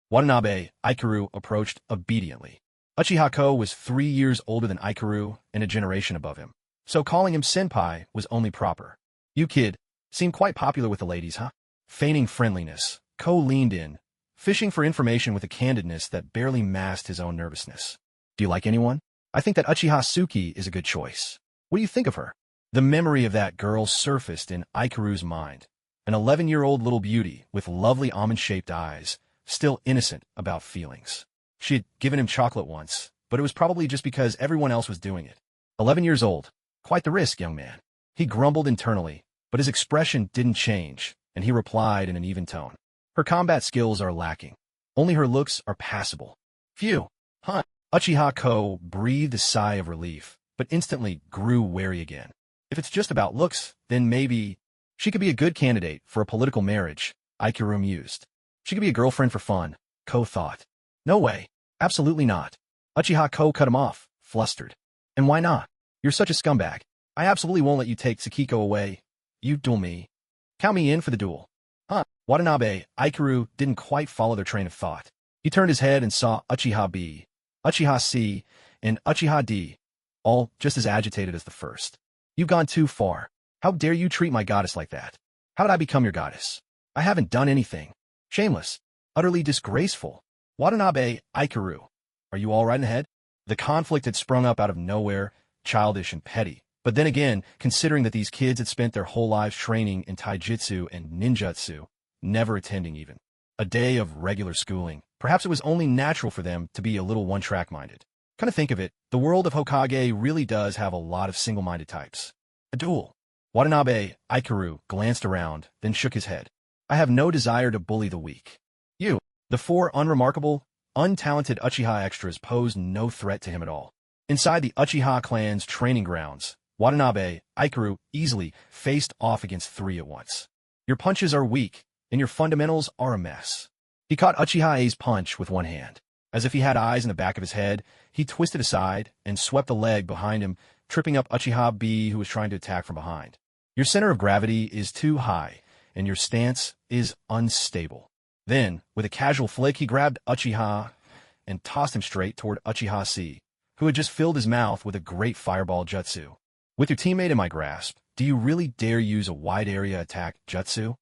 Watanabe Ikuru approached obediently. Uchiha Ko was 3 years older than Ikuru and a generation above him. so calling him senpai was only proper. You kid, seem quite popular with the ladies, huh? Feigning friendliness, Ko leaned in, fishing for information with a candidness that barely masked his own nervousness. Do you like anyone? I think that Uchiha Suki is a good choice. What do you think of her? The memory of that girl surfaced in Ikaru's mind. An 11-year-old little beauty with lovely almond-shaped eyes, still innocent about feelings. She had given him chocolate once, but it was probably just because everyone else was doing it. 11 years old. Quite the risk, young man. He grumbled internally, but his expression didn't change, and he replied in an even tone. Her combat skills are lacking. Only her looks are passable. Phew. Huh. Uchiha Ko breathed a sigh of relief, but instantly grew wary again. If it's just about looks, then maybe she could be a good candidate for a political marriage, Ikaru mused. She could be a girlfriend for fun, Ko thought. No way. Absolutely not. Uchiha Ko cut him off, flustered. And why not? You're such a scumbag. I absolutely won't let you take Tsukiko away. You duel me. Count me in for the duel. Huh. Watanabe, Ikaru didn't quite follow their train of thought. He turned his head and saw Uchiha B, Uchiha C, and Uchiha D, all just as agitated as the first. You've gone too far. How dare you treat my goddess like that? How did I become your goddess? I haven't done anything. Shameless. Utterly disgraceful. Watanabe, Ikaru. Are you all right in the head? The conflict had sprung up out of nowhere, childish and petty. But then again, considering that these kids had spent their whole lives training in taijutsu and ninjutsu, never attending even a day of regular schooling, perhaps it was only natural for them to be a little one-track-minded. Come to think of it, the world of Hokage really does have a lot of single-minded types. A duel. Watanabe, Ikaru, glanced around, then shook his head. I have no desire to bully the weak. You. The four unremarkable, untalented Uchiha extras posed no threat to him at all. Inside the Uchiha clan's training grounds, Watanabe, Ikaru easily faced off against three at once. Your punches are weak, and your fundamentals are a mess. He caught Uchiha A's punch with one hand. As if he had eyes in the back of his head, he twisted aside and swept the leg behind him, tripping up Uchiha B, who was trying to attack from behind. Your center of gravity is too high, and your stance is unstable. Then, with a casual flick, he grabbed Uchiha and tossed him straight toward Uchiha C, who had just filled his mouth with a great fireball jutsu. With your teammate in my grasp, do you really dare use a wide-area attack jutsu?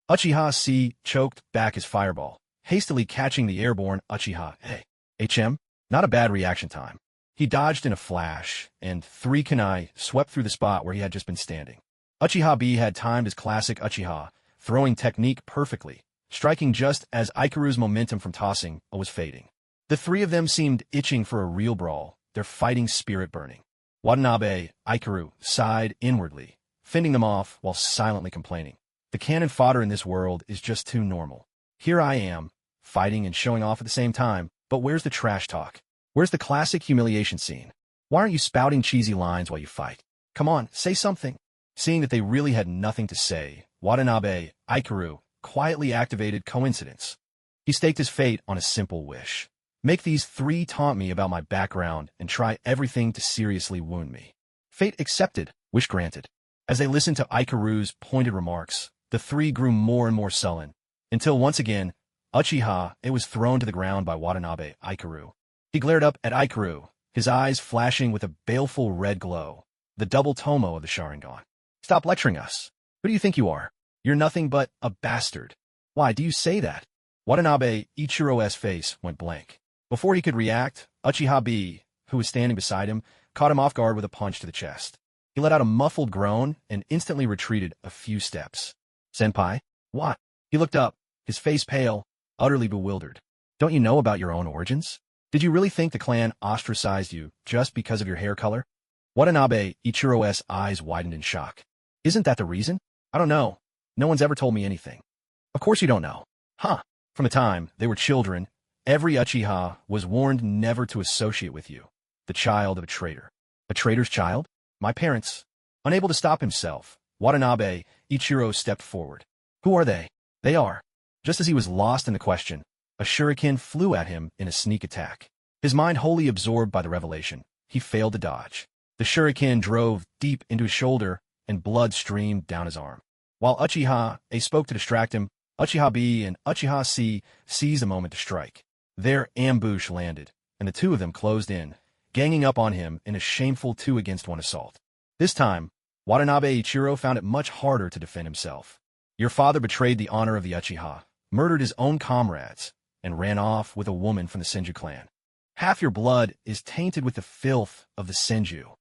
Uchiha C choked back his fireball, hastily catching the airborne Uchiha A. HM? Not a bad reaction time. He dodged in a flash, and three kunai swept through the spot where he had just been standing. Uchiha B had timed his classic Uchiha, throwing technique perfectly, striking just as Ikaru's momentum from tossing was fading. The three of them seemed itching for a real brawl, their fighting spirit burning. Watanabe, Ikaru, sighed inwardly, fending them off while silently complaining. The cannon fodder in this world is just too normal. Here I am, fighting and showing off at the same time, but where's the trash talk? Where's the classic humiliation scene? Why aren't you spouting cheesy lines while you fight? Come on, say something. Seeing that they really had nothing to say, Watanabe, Ikaru, quietly activated coincidence. He staked his fate on a simple wish. Make these three taunt me about my background and try everything to seriously wound me. Fate accepted, wish granted. As they listened to Ikaru's pointed remarks, the three grew more and more sullen, until once again, Uchiha was thrown to the ground by Watanabe, Ikaru. He glared up at Ikaru, his eyes flashing with a baleful red glow, the double tomo of the Sharingan. Stop lecturing us. Who do you think you are? You're nothing but a bastard. Why do you say that? Watanabe Ichiro's face went blank. Before he could react, Uchiha B, who was standing beside him, caught him off guard with a punch to the chest. He let out a muffled groan and instantly retreated a few steps. Senpai? What? He looked up, his face pale, utterly bewildered. Don't you know about your own origins? Did you really think the clan ostracized you just because of your hair color? Watanabe Ichiro's eyes widened in shock. Isn't that the reason? I don't know. No one's ever told me anything. Of course you don't know. Huh. From the time they were children, every Uchiha was warned never to associate with you, the child of a traitor. A traitor's child? My parents. Unable to stop himself, Watanabe Ichiro stepped forward. Who are they? They are. Just as he was lost in the question, a shuriken flew at him in a sneak attack. His mind wholly absorbed by the revelation, he failed to dodge. The shuriken drove deep into his shoulder, and blood streamed down his arm. While Uchiha A spoke to distract him, Uchiha B and Uchiha C seized a moment to strike. Their ambush landed, and the two of them closed in, ganging up on him in a shameful 2-against-1 assault. This time, Watanabe Ichiro found it much harder to defend himself. Your father betrayed the honor of the Uchiha, murdered his own comrades, and ran off with a woman from the Senju clan. Half your blood is tainted with the filth of the Senju.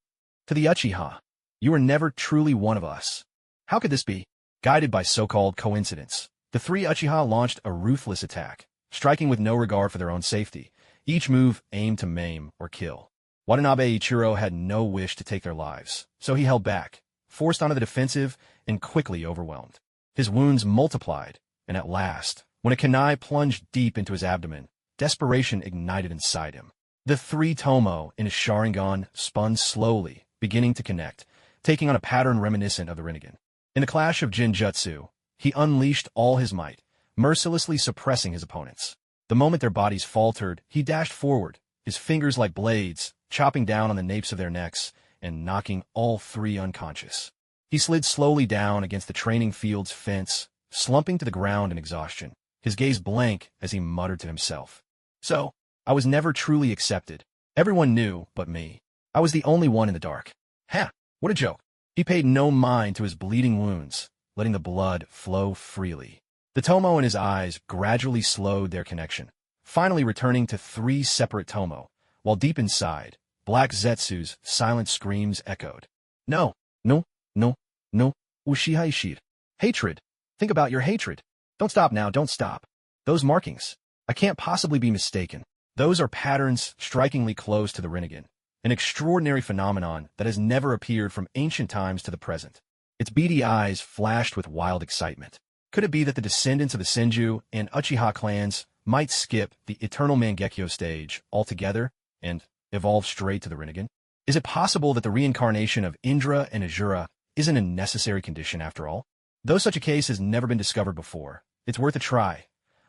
To the Uchiha, you were never truly one of us. How could this be? Guided by so-called coincidence, the three Uchiha launched a ruthless attack, striking with no regard for their own safety. Each move aimed to maim or kill. Watanabe Ichiro had no wish to take their lives, so he held back, forced onto the defensive, and quickly overwhelmed. His wounds multiplied, and at last, when a kunai plunged deep into his abdomen, desperation ignited inside him. The three tomo in his Sharingan spun slowly, beginning to connect, taking on a pattern reminiscent of the Rinnegan. In the clash of Jinjutsu, he unleashed all his might, mercilessly suppressing his opponents. The moment their bodies faltered, he dashed forward, his fingers like blades, chopping down on the napes of their necks and knocking all three unconscious. He slid slowly down against the training field's fence, slumping to the ground in exhaustion, his gaze blank as he muttered to himself. So, I was never truly accepted. Everyone knew but me. I was the only one in the dark. Ha! What a joke. He paid no mind to his bleeding wounds, letting the blood flow freely. The tomo in his eyes gradually slowed their connection, finally returning to three separate tomo, while deep inside, Black Zetsu's silent screams echoed. No, no, no, no, Uchiha Ishida. Hatred. Think about your hatred. Don't stop now, don't stop. Those markings. I can't possibly be mistaken. Those are patterns strikingly close to the Rinnegan, an extraordinary phenomenon that has never appeared from ancient times to the present. Its beady eyes flashed with wild excitement. Could it be that the descendants of the Senju and Uchiha clans might skip the eternal Mangekyo stage altogether and evolve straight to the Rinnegan? Is it possible that the reincarnation of Indra and Azura isn't a necessary condition after all? Though such a case has never been discovered before, it's worth a try.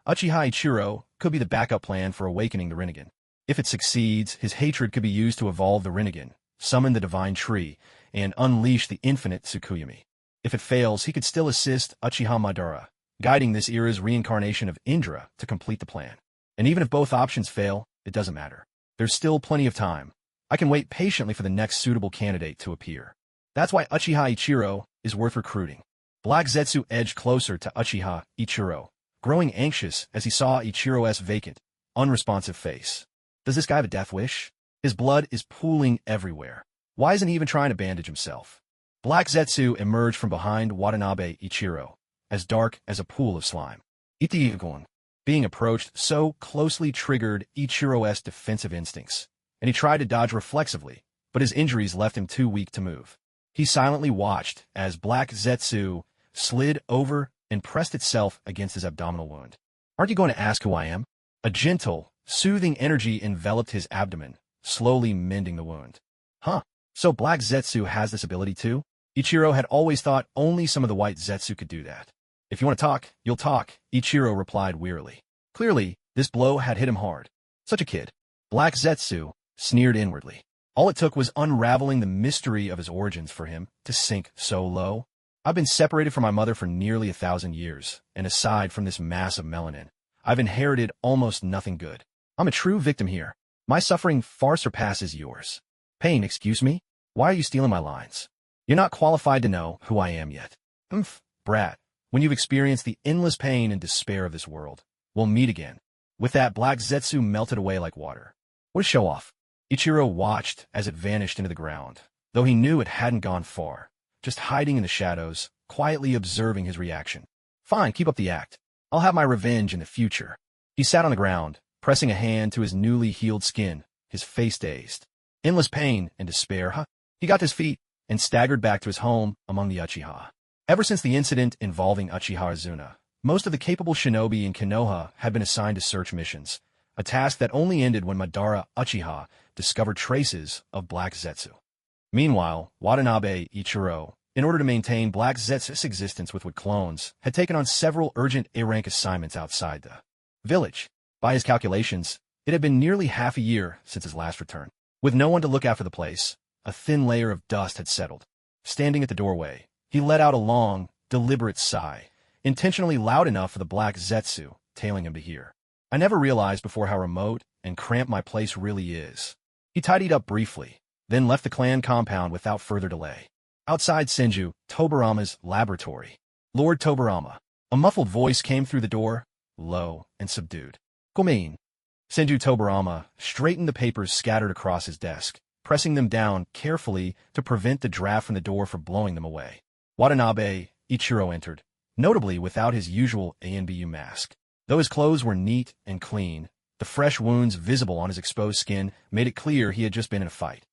Uchiha Ichiro could be the backup plan for awakening the Rinnegan. If it succeeds, his hatred could be used to evolve the Rinnegan, summon the divine tree, and unleash the infinite Tsukuyomi. If it fails, he could still assist Uchiha Madara, guiding this era's reincarnation of Indra to complete the plan. And even if both options fail, it doesn't matter. There's still plenty of time. I can wait patiently for the next suitable candidate to appear. That's why Uchiha Ichiro is worth recruiting. Black Zetsu edged closer to Uchiha Ichiro, growing anxious as he saw Ichiro's vacant, unresponsive face. Does this guy have a death wish? His blood is pooling everywhere. Why isn't he even trying to bandage himself? Black Zetsu emerged from behind Watanabe Ichiro, as dark as a pool of slime. Itigon, being approached so closely triggered Ichiro's defensive instincts, and he tried to dodge reflexively, but his injuries left him too weak to move. He silently watched as Black Zetsu slid over and pressed itself against his abdominal wound. Aren't you going to ask who I am? A gentle, soothing energy enveloped his abdomen, slowly mending the wound. Huh, so Black Zetsu has this ability too? Ichiro had always thought only some of the white Zetsu could do that. If you want to talk, you'll talk, Ichiro replied wearily. Clearly, this blow had hit him hard. Such a kid. Black Zetsu sneered inwardly. All it took was unraveling the mystery of his origins for him to sink so low. I've been separated from my mother for nearly 1,000 years, and aside from this mass of melanin, I've inherited almost nothing good. I'm a true victim here. My suffering far surpasses yours. Pain, excuse me? Why are you stealing my lines? You're not qualified to know who I am yet. Brat. When you've experienced the endless pain and despair of this world, we'll meet again. With that, Black Zetsu melted away like water. What a show-off. Ichiro watched as it vanished into the ground, though he knew it hadn't gone far, just hiding in the shadows, quietly observing his reaction. Fine, keep up the act. I'll have my revenge in the future. He sat on the ground, pressing a hand to his newly healed skin, his face dazed. Endless pain and despair, huh? He got to his feet and staggered back to his home among the Uchiha. Ever since the incident involving Uchiha Azuna, most of the capable shinobi in Konoha had been assigned to search missions, a task that only ended when Madara Uchiha discovered traces of Black Zetsu. Meanwhile, Watanabe Ichiro, in order to maintain Black Zetsu's existence with clones, had taken on several urgent A-rank assignments outside the village. By his calculations, it had been nearly half a year since his last return. With no one to look after the place, a thin layer of dust had settled. Standing at the doorway, he let out a long, deliberate sigh, intentionally loud enough for the Black Zetsu tailing him to hear. I never realized before how remote and cramped my place really is. He tidied up briefly, then left the clan compound without further delay. Outside Senju, Tobarama's laboratory. Lord Tobarama. A muffled voice came through the door, low and subdued. Gomein. Senju Tobarama straightened the papers scattered across his desk, pressing them down carefully to prevent the draft from the door from blowing them away. Watanabe Ichiro entered, notably without his usual ANBU mask. Though his clothes were neat and clean, the fresh wounds visible on his exposed skin made it clear he had just been in a fight.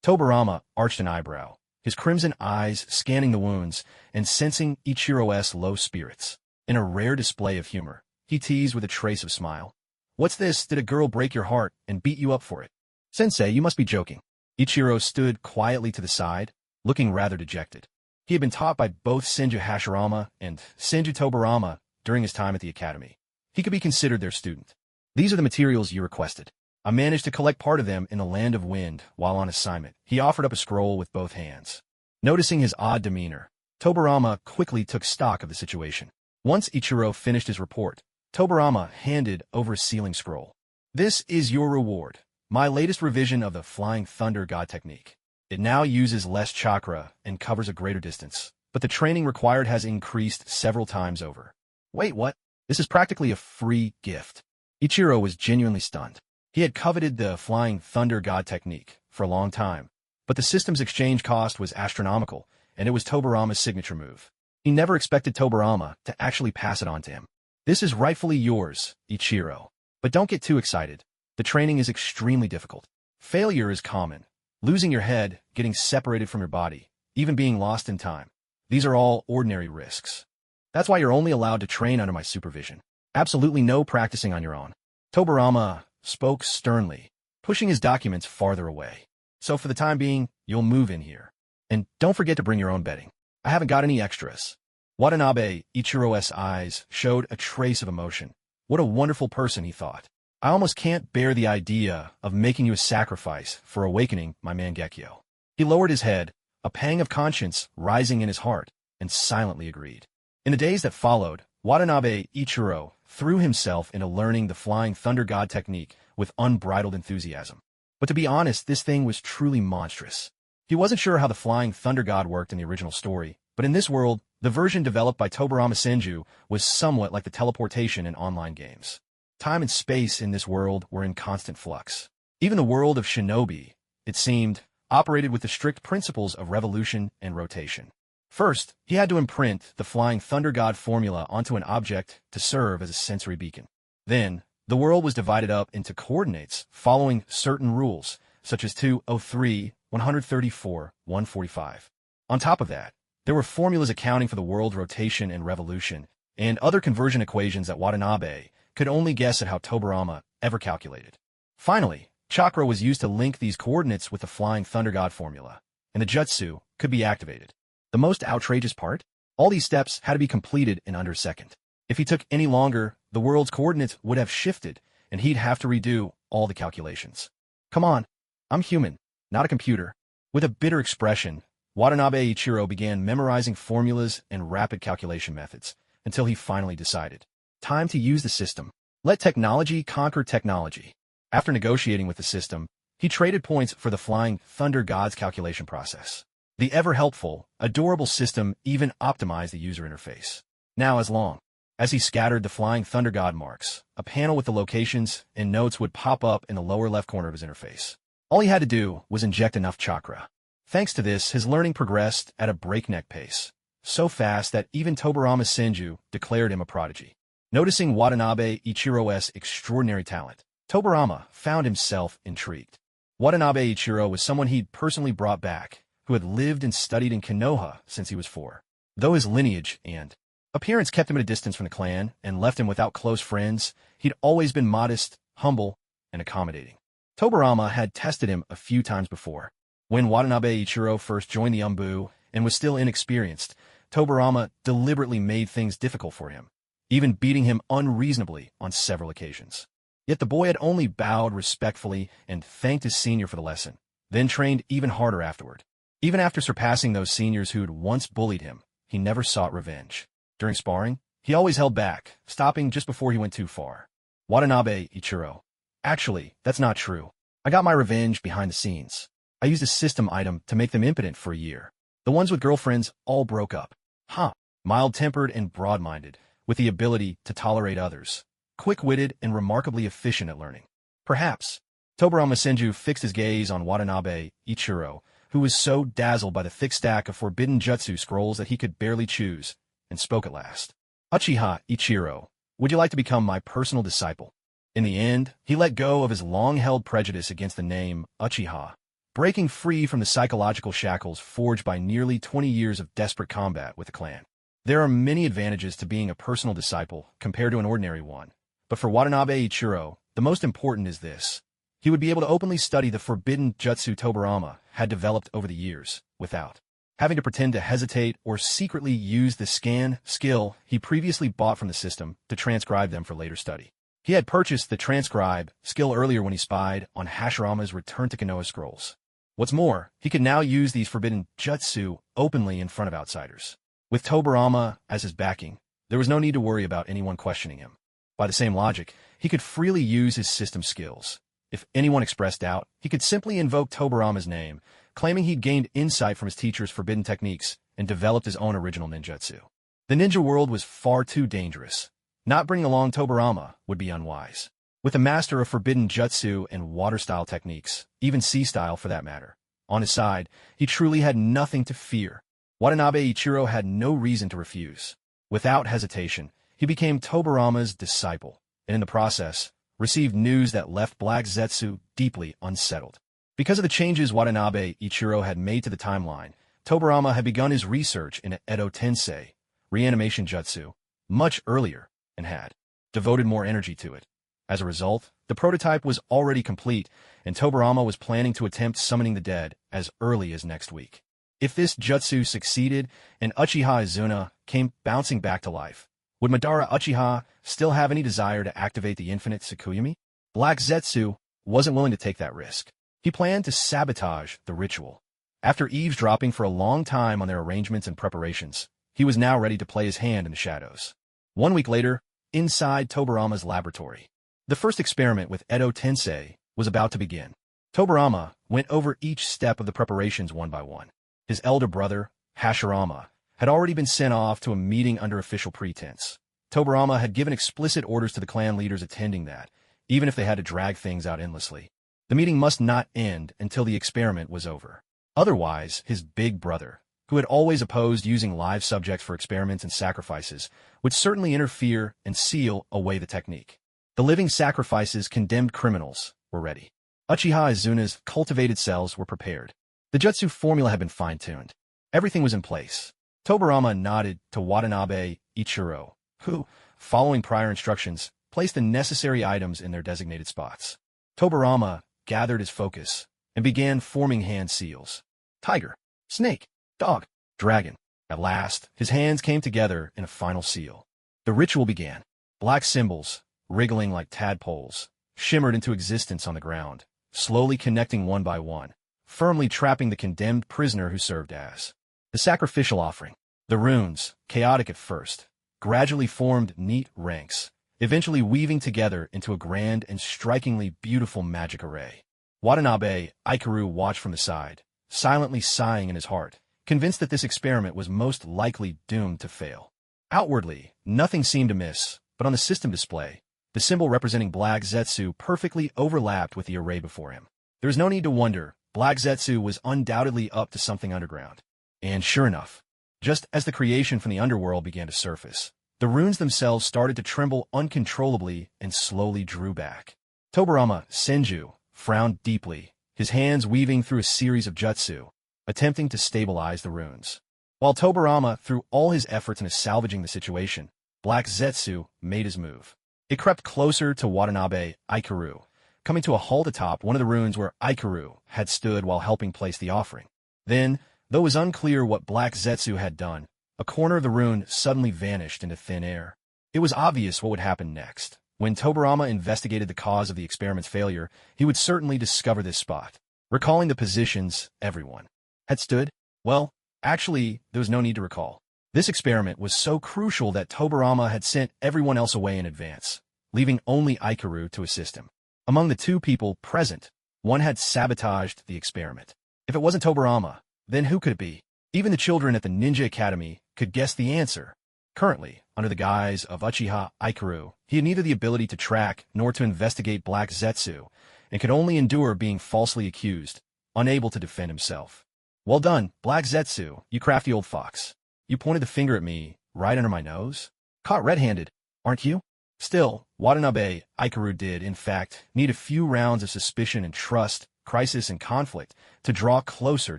Tobarama arched an eyebrow, his crimson eyes scanning the wounds and sensing Ichiro's low spirits. In a rare display of humor, he teased with a trace of smile. "What's this? Did a girl break your heart and beat you up for it?" "Sensei, you must be joking." Ichiro stood quietly to the side, looking rather dejected. He had been taught by both Senju Hashirama and Senju Tobarama during his time at the academy. He could be considered their student. "These are the materials you requested. I managed to collect part of them in the Land of Wind while on assignment." He offered up a scroll with both hands. Noticing his odd demeanor, Tobarama quickly took stock of the situation. Once Ichiro finished his report, Tobarama handed over a sealing scroll. "This is your reward. My latest revision of the Flying Thunder God technique. It now uses less chakra and covers a greater distance, but the training required has increased several times over." "Wait, what? This is practically a free gift." Ichiro was genuinely stunned. He had coveted the Flying Thunder God technique for a long time, but the system's exchange cost was astronomical, and it was Tobarama's signature move. He never expected Tobarama to actually pass it on to him. "This is rightfully yours, Ichiro. But don't get too excited. The training is extremely difficult. Failure is common. Losing your head, getting separated from your body, even being lost in time. These are all ordinary risks. That's why you're only allowed to train under my supervision. Absolutely no practicing on your own." Tobarama spoke sternly, pushing his documents farther away. "So for the time being, you'll move in here. And don't forget to bring your own bedding. I haven't got any extras." Watanabe Ichiro's eyes showed a trace of emotion. What a wonderful person, he thought. "I almost can't bear the idea of making you a sacrifice for awakening my Mangekyo." He lowered his head, a pang of conscience rising in his heart, and silently agreed. In the days that followed, Watanabe Ichiro threw himself into learning the Flying Thunder God technique with unbridled enthusiasm. But to be honest, this thing was truly monstrous. He wasn't sure how the Flying Thunder God worked in the original story, but in this world, the version developed by Tobarama Senju was somewhat like the teleportation in online games. Time and space in this world were in constant flux. Even the world of shinobi, it seemed, operated with the strict principles of revolution and rotation. First, he had to imprint the Flying Thunder God formula onto an object to serve as a sensory beacon. Then, the world was divided up into coordinates following certain rules, such as 203, 134, 145. On top of that, there were formulas accounting for the world's rotation and revolution, and other conversion equations that Watanabe could only guess at how Tobarama ever calculated. Finally, chakra was used to link these coordinates with the Flying Thunder God formula, and the jutsu could be activated. The most outrageous part? All these steps had to be completed in under a second. If he took any longer, the world's coordinates would have shifted, and he'd have to redo all the calculations. "Come on, I'm human, not a computer." With a bitter expression, Watanabe Ichiro began memorizing formulas and rapid calculation methods, until he finally decided. Time to use the system. Let technology conquer technology. After negotiating with the system, he traded points for the Flying Thunder God's calculation process. The ever-helpful, adorable system even optimized the user interface. Now, as long as he scattered the Flying Thunder God marks, a panel with the locations and notes would pop up in the lower left corner of his interface. All he had to do was inject enough chakra. Thanks to this, his learning progressed at a breakneck pace, so fast that even Tobarama Senju declared him a prodigy. Noticing Watanabe Ichiro's extraordinary talent, Tobarama found himself intrigued. Watanabe Ichiro was someone he'd personally brought back, who had lived and studied in Konoha since he was 4. Though his lineage and appearance kept him at a distance from the clan and left him without close friends, he'd always been modest, humble, and accommodating. Tobarama had tested him a few times before. When Watanabe Ichiro first joined the Umbu and was still inexperienced, Tobarama deliberately made things difficult for him, even beating him unreasonably on several occasions. Yet the boy had only bowed respectfully and thanked his senior for the lesson, then trained even harder afterward. Even after surpassing those seniors who'd once bullied him, he never sought revenge. During sparring, he always held back, stopping just before he went too far. Watanabe Ichiro. "Actually, that's not true. I got my revenge behind the scenes. I used a system item to make them impotent for a year. The ones with girlfriends all broke up. Huh. Mild-tempered and broad-minded, with the ability to tolerate others. Quick-witted and remarkably efficient at learning. Perhaps. Tobarama Senju fixed his gaze on Watanabe Ichiro, who was so dazzled by the thick stack of forbidden jutsu scrolls that he could barely choose, and spoke at last. Uchiha Ichiro, would you like to become my personal disciple? In the end, he let go of his long-held prejudice against the name Uchiha, breaking free from the psychological shackles forged by nearly 20 years of desperate combat with the clan. There are many advantages to being a personal disciple compared to an ordinary one, but for Watanabe Ichiro, the most important is this. He would be able to openly study the forbidden jutsu Tobarama had developed over the years, without having to pretend to hesitate or secretly use the scan skill he previously bought from the system to transcribe them for later study. He had purchased the transcribe skill earlier when he spied on Hashirama's Return to Konoha scrolls. What's more, he could now use these forbidden jutsu openly in front of outsiders. With Tobarama as his backing, there was no need to worry about anyone questioning him. By the same logic, he could freely use his system skills. If anyone expressed doubt, he could simply invoke Tobarama's name, claiming he'd gained insight from his teacher's forbidden techniques and developed his own original ninjutsu. The ninja world was far too dangerous. Not bringing along Tobarama would be unwise. With a master of forbidden jutsu and water-style techniques, even sea-style for that matter, on his side, he truly had nothing to fear. Watanabe Ichiro had no reason to refuse. Without hesitation, he became Tobarama's disciple, and in the process, received news that left Black Zetsu deeply unsettled. Because of the changes Watanabe Ichiro had made to the timeline, Tobarama had begun his research into Edo Tensei, reanimation jutsu, much earlier, and had devoted more energy to it. As a result, the prototype was already complete, and Tobarama was planning to attempt summoning the dead as early as next week. If this jutsu succeeded and Uchiha Izuna came bouncing back to life, would Madara Uchiha still have any desire to activate the infinite Tsukuyomi? Black Zetsu wasn't willing to take that risk. He planned to sabotage the ritual. After eavesdropping for a long time on their arrangements and preparations, he was now ready to play his hand in the shadows. 1 week later, inside Tobarama's laboratory, the first experiment with Edo Tensei was about to begin. Tobarama went over each step of the preparations one by one. His elder brother, Hashirama, had already been sent off to a meeting under official pretense. Tobarama had given explicit orders to the clan leaders attending that, even if they had to drag things out endlessly. The meeting must not end until the experiment was over. Otherwise, his big brother, who had always opposed using live subjects for experiments and sacrifices, would certainly interfere and seal away the technique. The living sacrifices condemned criminals were ready. Uchiha Izuna's cultivated cells were prepared. The jutsu formula had been fine-tuned. Everything was in place. Tobarama nodded to Watanabe Ichiro, who, following prior instructions, placed the necessary items in their designated spots. Tobarama gathered his focus and began forming hand seals. Tiger, snake, dog, dragon. At last, his hands came together in a final seal. The ritual began. Black symbols, wriggling like tadpoles, shimmered into existence on the ground, slowly connecting one by one, firmly trapping the condemned prisoner who served as the sacrificial offering. The runes, chaotic at first, gradually formed neat ranks, eventually weaving together into a grand and strikingly beautiful magic array. Watanabe Ikaru watched from the side, silently sighing in his heart, convinced that this experiment was most likely doomed to fail. Outwardly, nothing seemed amiss, but on the system display, the symbol representing Black Zetsu perfectly overlapped with the array before him. There was no need to wonder. Black Zetsu was undoubtedly up to something underground. And sure enough, just as the creation from the underworld began to surface, the runes themselves started to tremble uncontrollably and slowly drew back. Tobarama Senju frowned deeply, his hands weaving through a series of jutsu, attempting to stabilize the runes. While Tobarama threw all his efforts into salvaging the situation, Black Zetsu made his move. It crept closer to Watanabe Ikaru, coming to a halt atop one of the runes where Ikaru had stood while helping place the offering. Then, though it was unclear what Black Zetsu had done, a corner of the rune suddenly vanished into thin air. It was obvious what would happen next. When Tobarama investigated the cause of the experiment's failure, he would certainly discover this spot. Recalling the positions everyone had stood, well, actually, there was no need to recall. This experiment was so crucial that Tobarama had sent everyone else away in advance, leaving only Ikaru to assist him. Among the two people present, one had sabotaged the experiment. If it wasn't Tobarama, then who could it be? Even the children at the Ninja Academy could guess the answer. Currently, under the guise of Uchiha Ikaru, he had neither the ability to track nor to investigate Black Zetsu, and could only endure being falsely accused, unable to defend himself. Well done, Black Zetsu, you crafty old fox. You pointed the finger at me, right under my nose? Caught red-handed, aren't you? Still, Watanabe Ikaru did, in fact, need a few rounds of suspicion and trust, crisis and conflict to draw closer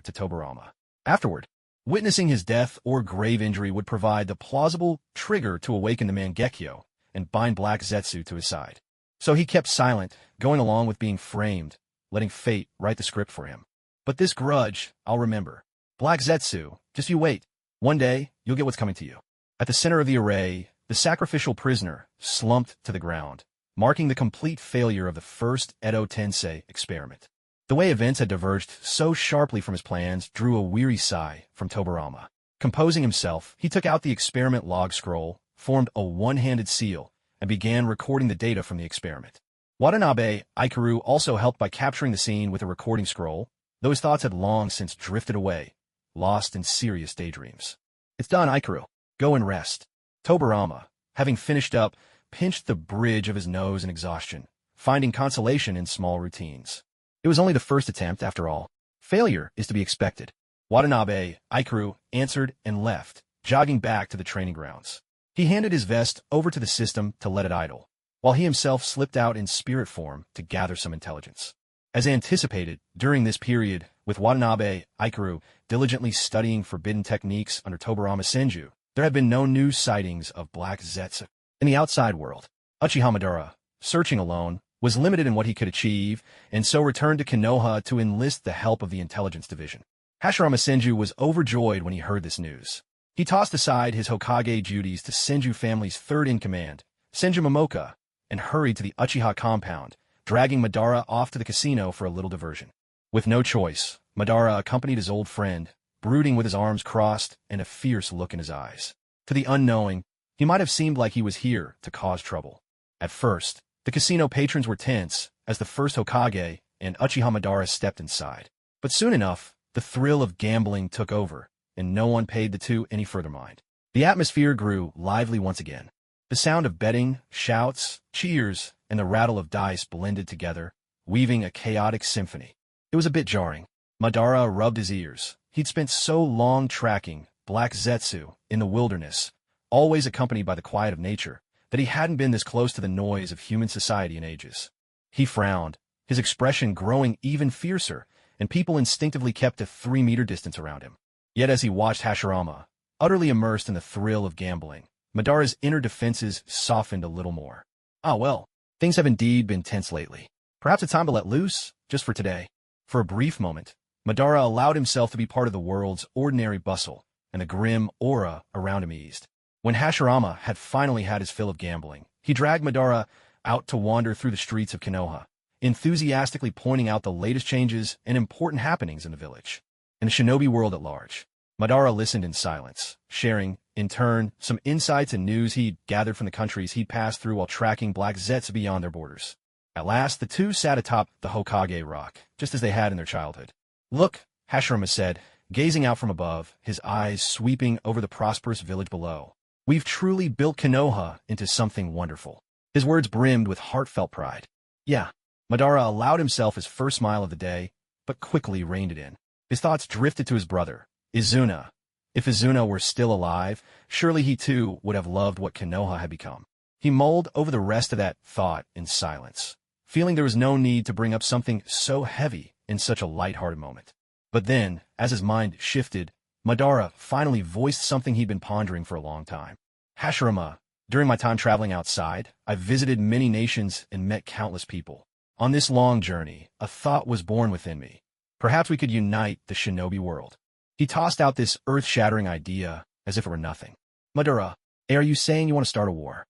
to Tobarama. Afterward, witnessing his death or grave injury would provide the plausible trigger to awaken the Mangekyo and bind Black Zetsu to his side. So he kept silent, going along with being framed, letting fate write the script for him. But this grudge, I'll remember. Black Zetsu, just you wait. One day, you'll get what's coming to you. At the center of the array, the sacrificial prisoner slumped to the ground, marking the complete failure of the first Edo Tensei experiment. The way events had diverged so sharply from his plans drew a weary sigh from Tobarama. Composing himself, he took out the experiment log scroll, formed a one-handed seal, and began recording the data from the experiment. Watanabe Ikaru also helped by capturing the scene with a recording scroll, though his thoughts had long since drifted away, lost in serious daydreams. It's done, Ikaru. Go and rest. Tobarama, having finished up, pinched the bridge of his nose in exhaustion, finding consolation in small routines. It was only the first attempt, after all. Failure is to be expected. Watanabe Ikaru answered and left, jogging back to the training grounds. He handed his vest over to the system to let it idle, while he himself slipped out in spirit form to gather some intelligence. As anticipated, during this period, with Watanabe Ikaru diligently studying forbidden techniques under Tobarama Senju, there had been no new sightings of Black Zetsu. In the outside world, Uchiha Madara, searching alone, was limited in what he could achieve, and so returned to Konoha to enlist the help of the intelligence division. Hashirama Senju was overjoyed when he heard this news. He tossed aside his Hokage duties to Senju family's third-in-command, Senju Momoka, and hurried to the Uchiha compound, dragging Madara off to the casino for a little diversion. With no choice, Madara accompanied his old friend, brooding with his arms crossed and a fierce look in his eyes. To the unknowing, he might have seemed like he was here to cause trouble. At first, the casino patrons were tense as the first Hokage and Uchiha Madara stepped inside. But soon enough, the thrill of gambling took over, and no one paid the two any further mind. The atmosphere grew lively once again. The sound of betting, shouts, cheers, and the rattle of dice blended together, weaving a chaotic symphony. It was a bit jarring. Madara rubbed his ears. He'd spent so long tracking Black Zetsu in the wilderness, always accompanied by the quiet of nature, that he hadn't been this close to the noise of human society in ages. He frowned, his expression growing even fiercer, and people instinctively kept a 3-meter distance around him. Yet as he watched Hashirama, utterly immersed in the thrill of gambling, Madara's inner defenses softened a little more. Ah well, things have indeed been tense lately. Perhaps it's time to let loose, just for today. For a brief moment, Madara allowed himself to be part of the world's ordinary bustle, and the grim aura around him eased. When Hashirama had finally had his fill of gambling, he dragged Madara out to wander through the streets of Konoha, enthusiastically pointing out the latest changes and important happenings in the village. In the shinobi world at large, Madara listened in silence, sharing, in turn, some insights and news he'd gathered from the countries he'd passed through while tracking Black Zetsu beyond their borders. At last, the two sat atop the Hokage rock, just as they had in their childhood. Look, Hashirama said, gazing out from above, his eyes sweeping over the prosperous village below. We've truly built Konoha into something wonderful. His words brimmed with heartfelt pride. Yeah, Madara allowed himself his first smile of the day, but quickly reined it in. His thoughts drifted to his brother, Izuna. If Izuna were still alive, surely he too would have loved what Konoha had become. He mulled over the rest of that thought in silence, feeling there was no need to bring up something so heavy in such a light-hearted moment. But then, as his mind shifted, Madara finally voiced something he'd been pondering for a long time. Hashirama, during my time traveling outside, I visited many nations and met countless people. On this long journey, a thought was born within me. Perhaps we could unite the shinobi world. He tossed out this earth-shattering idea as if it were nothing. Madara, are you saying you want to start a war?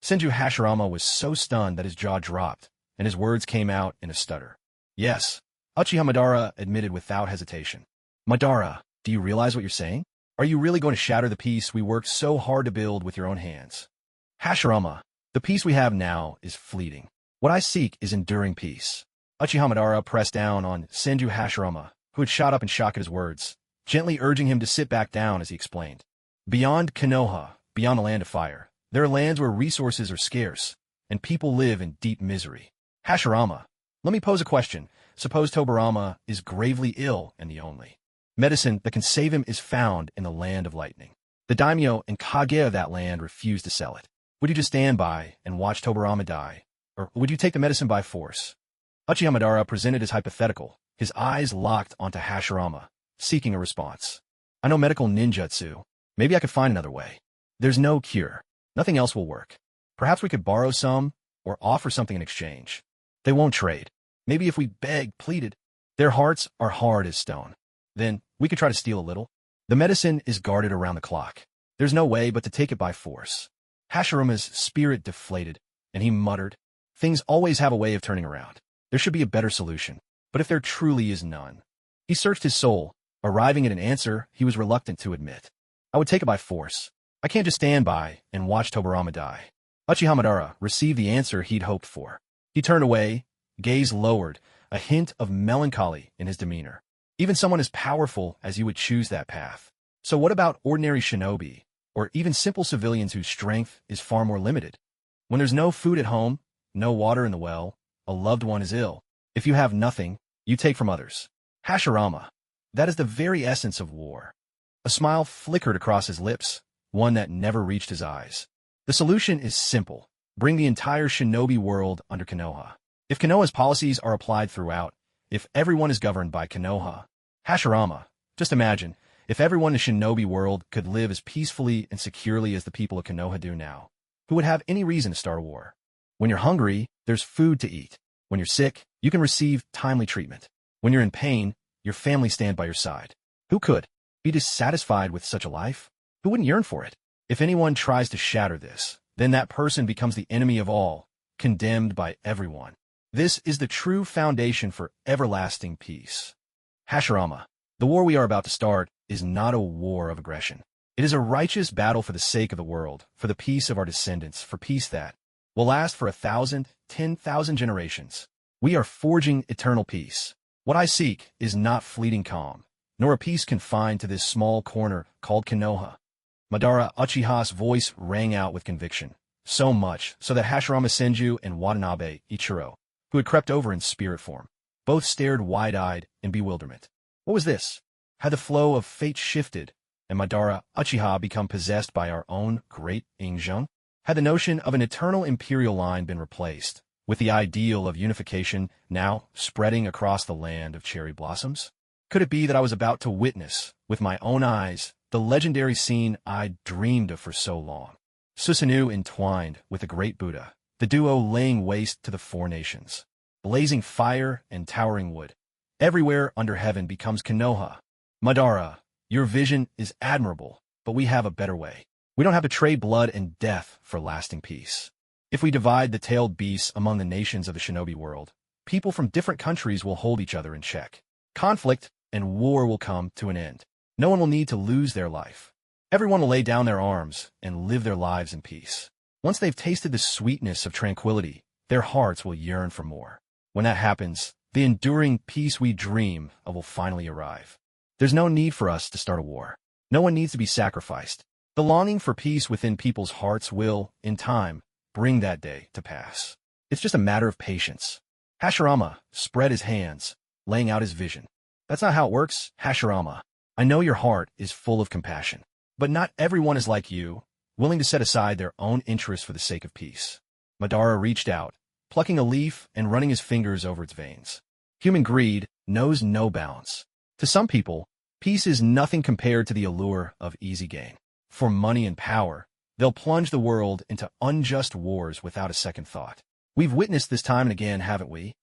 Senju Hashirama was so stunned that his jaw dropped, and his words came out in a stutter. Yes, Uchiha Madara admitted without hesitation. Madara, do you realize what you're saying? Are you really going to shatter the peace we worked so hard to build with your own hands? Hashirama, the peace we have now is fleeting. What I seek is enduring peace. Uchiha Madara pressed down on Senju Hashirama, who had shot up in shock at his words. gently urging him to sit back down as he explained. Beyond Konoha, beyond the land of fire, there are lands where resources are scarce, and people live in deep misery. Hashirama, let me pose a question. Suppose Tobarama is gravely ill and the only medicine that can save him is found in the land of lightning. The daimyo and kage of that land refuse to sell it. Would you just stand by and watch Tobarama die? Or would you take the medicine by force? Uchiha Madara presented his hypothetical, his eyes locked onto Hashirama, seeking a response. I know medical ninjutsu. Maybe I could find another way. There's no cure. Nothing else will work. Perhaps we could borrow some, or offer something in exchange. They won't trade. Maybe if we begged, pleaded. Their hearts are hard as stone. Then we could try to steal a little. The medicine is guarded around the clock. There's no way but to take it by force. Hashirama's spirit deflated, and he muttered, things always have a way of turning around. There should be a better solution. But if there truly is none. He searched his soul, arriving at an answer he was reluctant to admit. I would take it by force. I can't just stand by and watch Tobarama die. Uchiha Madara received the answer he'd hoped for. He turned away, gaze lowered, a hint of melancholy in his demeanor. Even someone as powerful as you would choose that path. So what about ordinary shinobi, or even simple civilians whose strength is far more limited? When there's no food at home, no water in the well, a loved one is ill. If you have nothing, you take from others. Hashirama, that is the very essence of war. A smile flickered across his lips, one that never reached his eyes. The solution is simple. Bring the entire shinobi world under Konoha. If Konoha's policies are applied throughout, if everyone is governed by Konoha, Hashirama, just imagine, if everyone in shinobi world could live as peacefully and securely as the people of Konoha do now, who would have any reason to start a war? When you're hungry, there's food to eat. When you're sick, you can receive timely treatment. When you're in pain, your family stand by your side. Who could be dissatisfied with such a life? Who wouldn't yearn for it? If anyone tries to shatter this, then that person becomes the enemy of all, condemned by everyone. This is the true foundation for everlasting peace. Hashirama, the war we are about to start is not a war of aggression. It is a righteous battle for the sake of the world, for the peace of our descendants, for peace that will last for 1,000, 10,000 generations. We are forging eternal peace. What I seek is not fleeting calm, nor a peace confined to this small corner called Konoha. Madara Uchiha's voice rang out with conviction, so much so that Hashirama Senju and Watanabe Ichiro, who had crept over in spirit form, both stared wide-eyed in bewilderment. What was this? Had the flow of fate shifted, and Madara Uchiha become possessed by our own great Ingzhung? Had the notion of an eternal imperial line been replaced, with the ideal of unification now spreading across the land of cherry blossoms? Could it be that I was about to witness, with my own eyes, the legendary scene I'd dreamed of for so long? Susanoo entwined with the great Buddha, the duo laying waste to the four nations. Blazing fire and towering wood. Everywhere under heaven becomes Konoha. Madara, your vision is admirable, but we have a better way. We don't have to trade blood and death for lasting peace. If we divide the tailed beasts among the nations of the shinobi world, people from different countries will hold each other in check. Conflict and war will come to an end. No one will need to lose their life. Everyone will lay down their arms and live their lives in peace. Once they've tasted the sweetness of tranquility, their hearts will yearn for more. When that happens, the enduring peace we dream of will finally arrive. There's no need for us to start a war. No one needs to be sacrificed. The longing for peace within people's hearts will, in time, bring that day to pass. It's just a matter of patience. Hashirama spread his hands, laying out his vision. That's not how it works, Hashirama. I know your heart is full of compassion. But not everyone is like you, willing to set aside their own interests for the sake of peace. Madara reached out, plucking a leaf and running his fingers over its veins. Human greed knows no bounds. To some people, peace is nothing compared to the allure of easy gain. For money and power, they'll plunge the world into unjust wars without a second thought. We've witnessed this time and again, haven't we?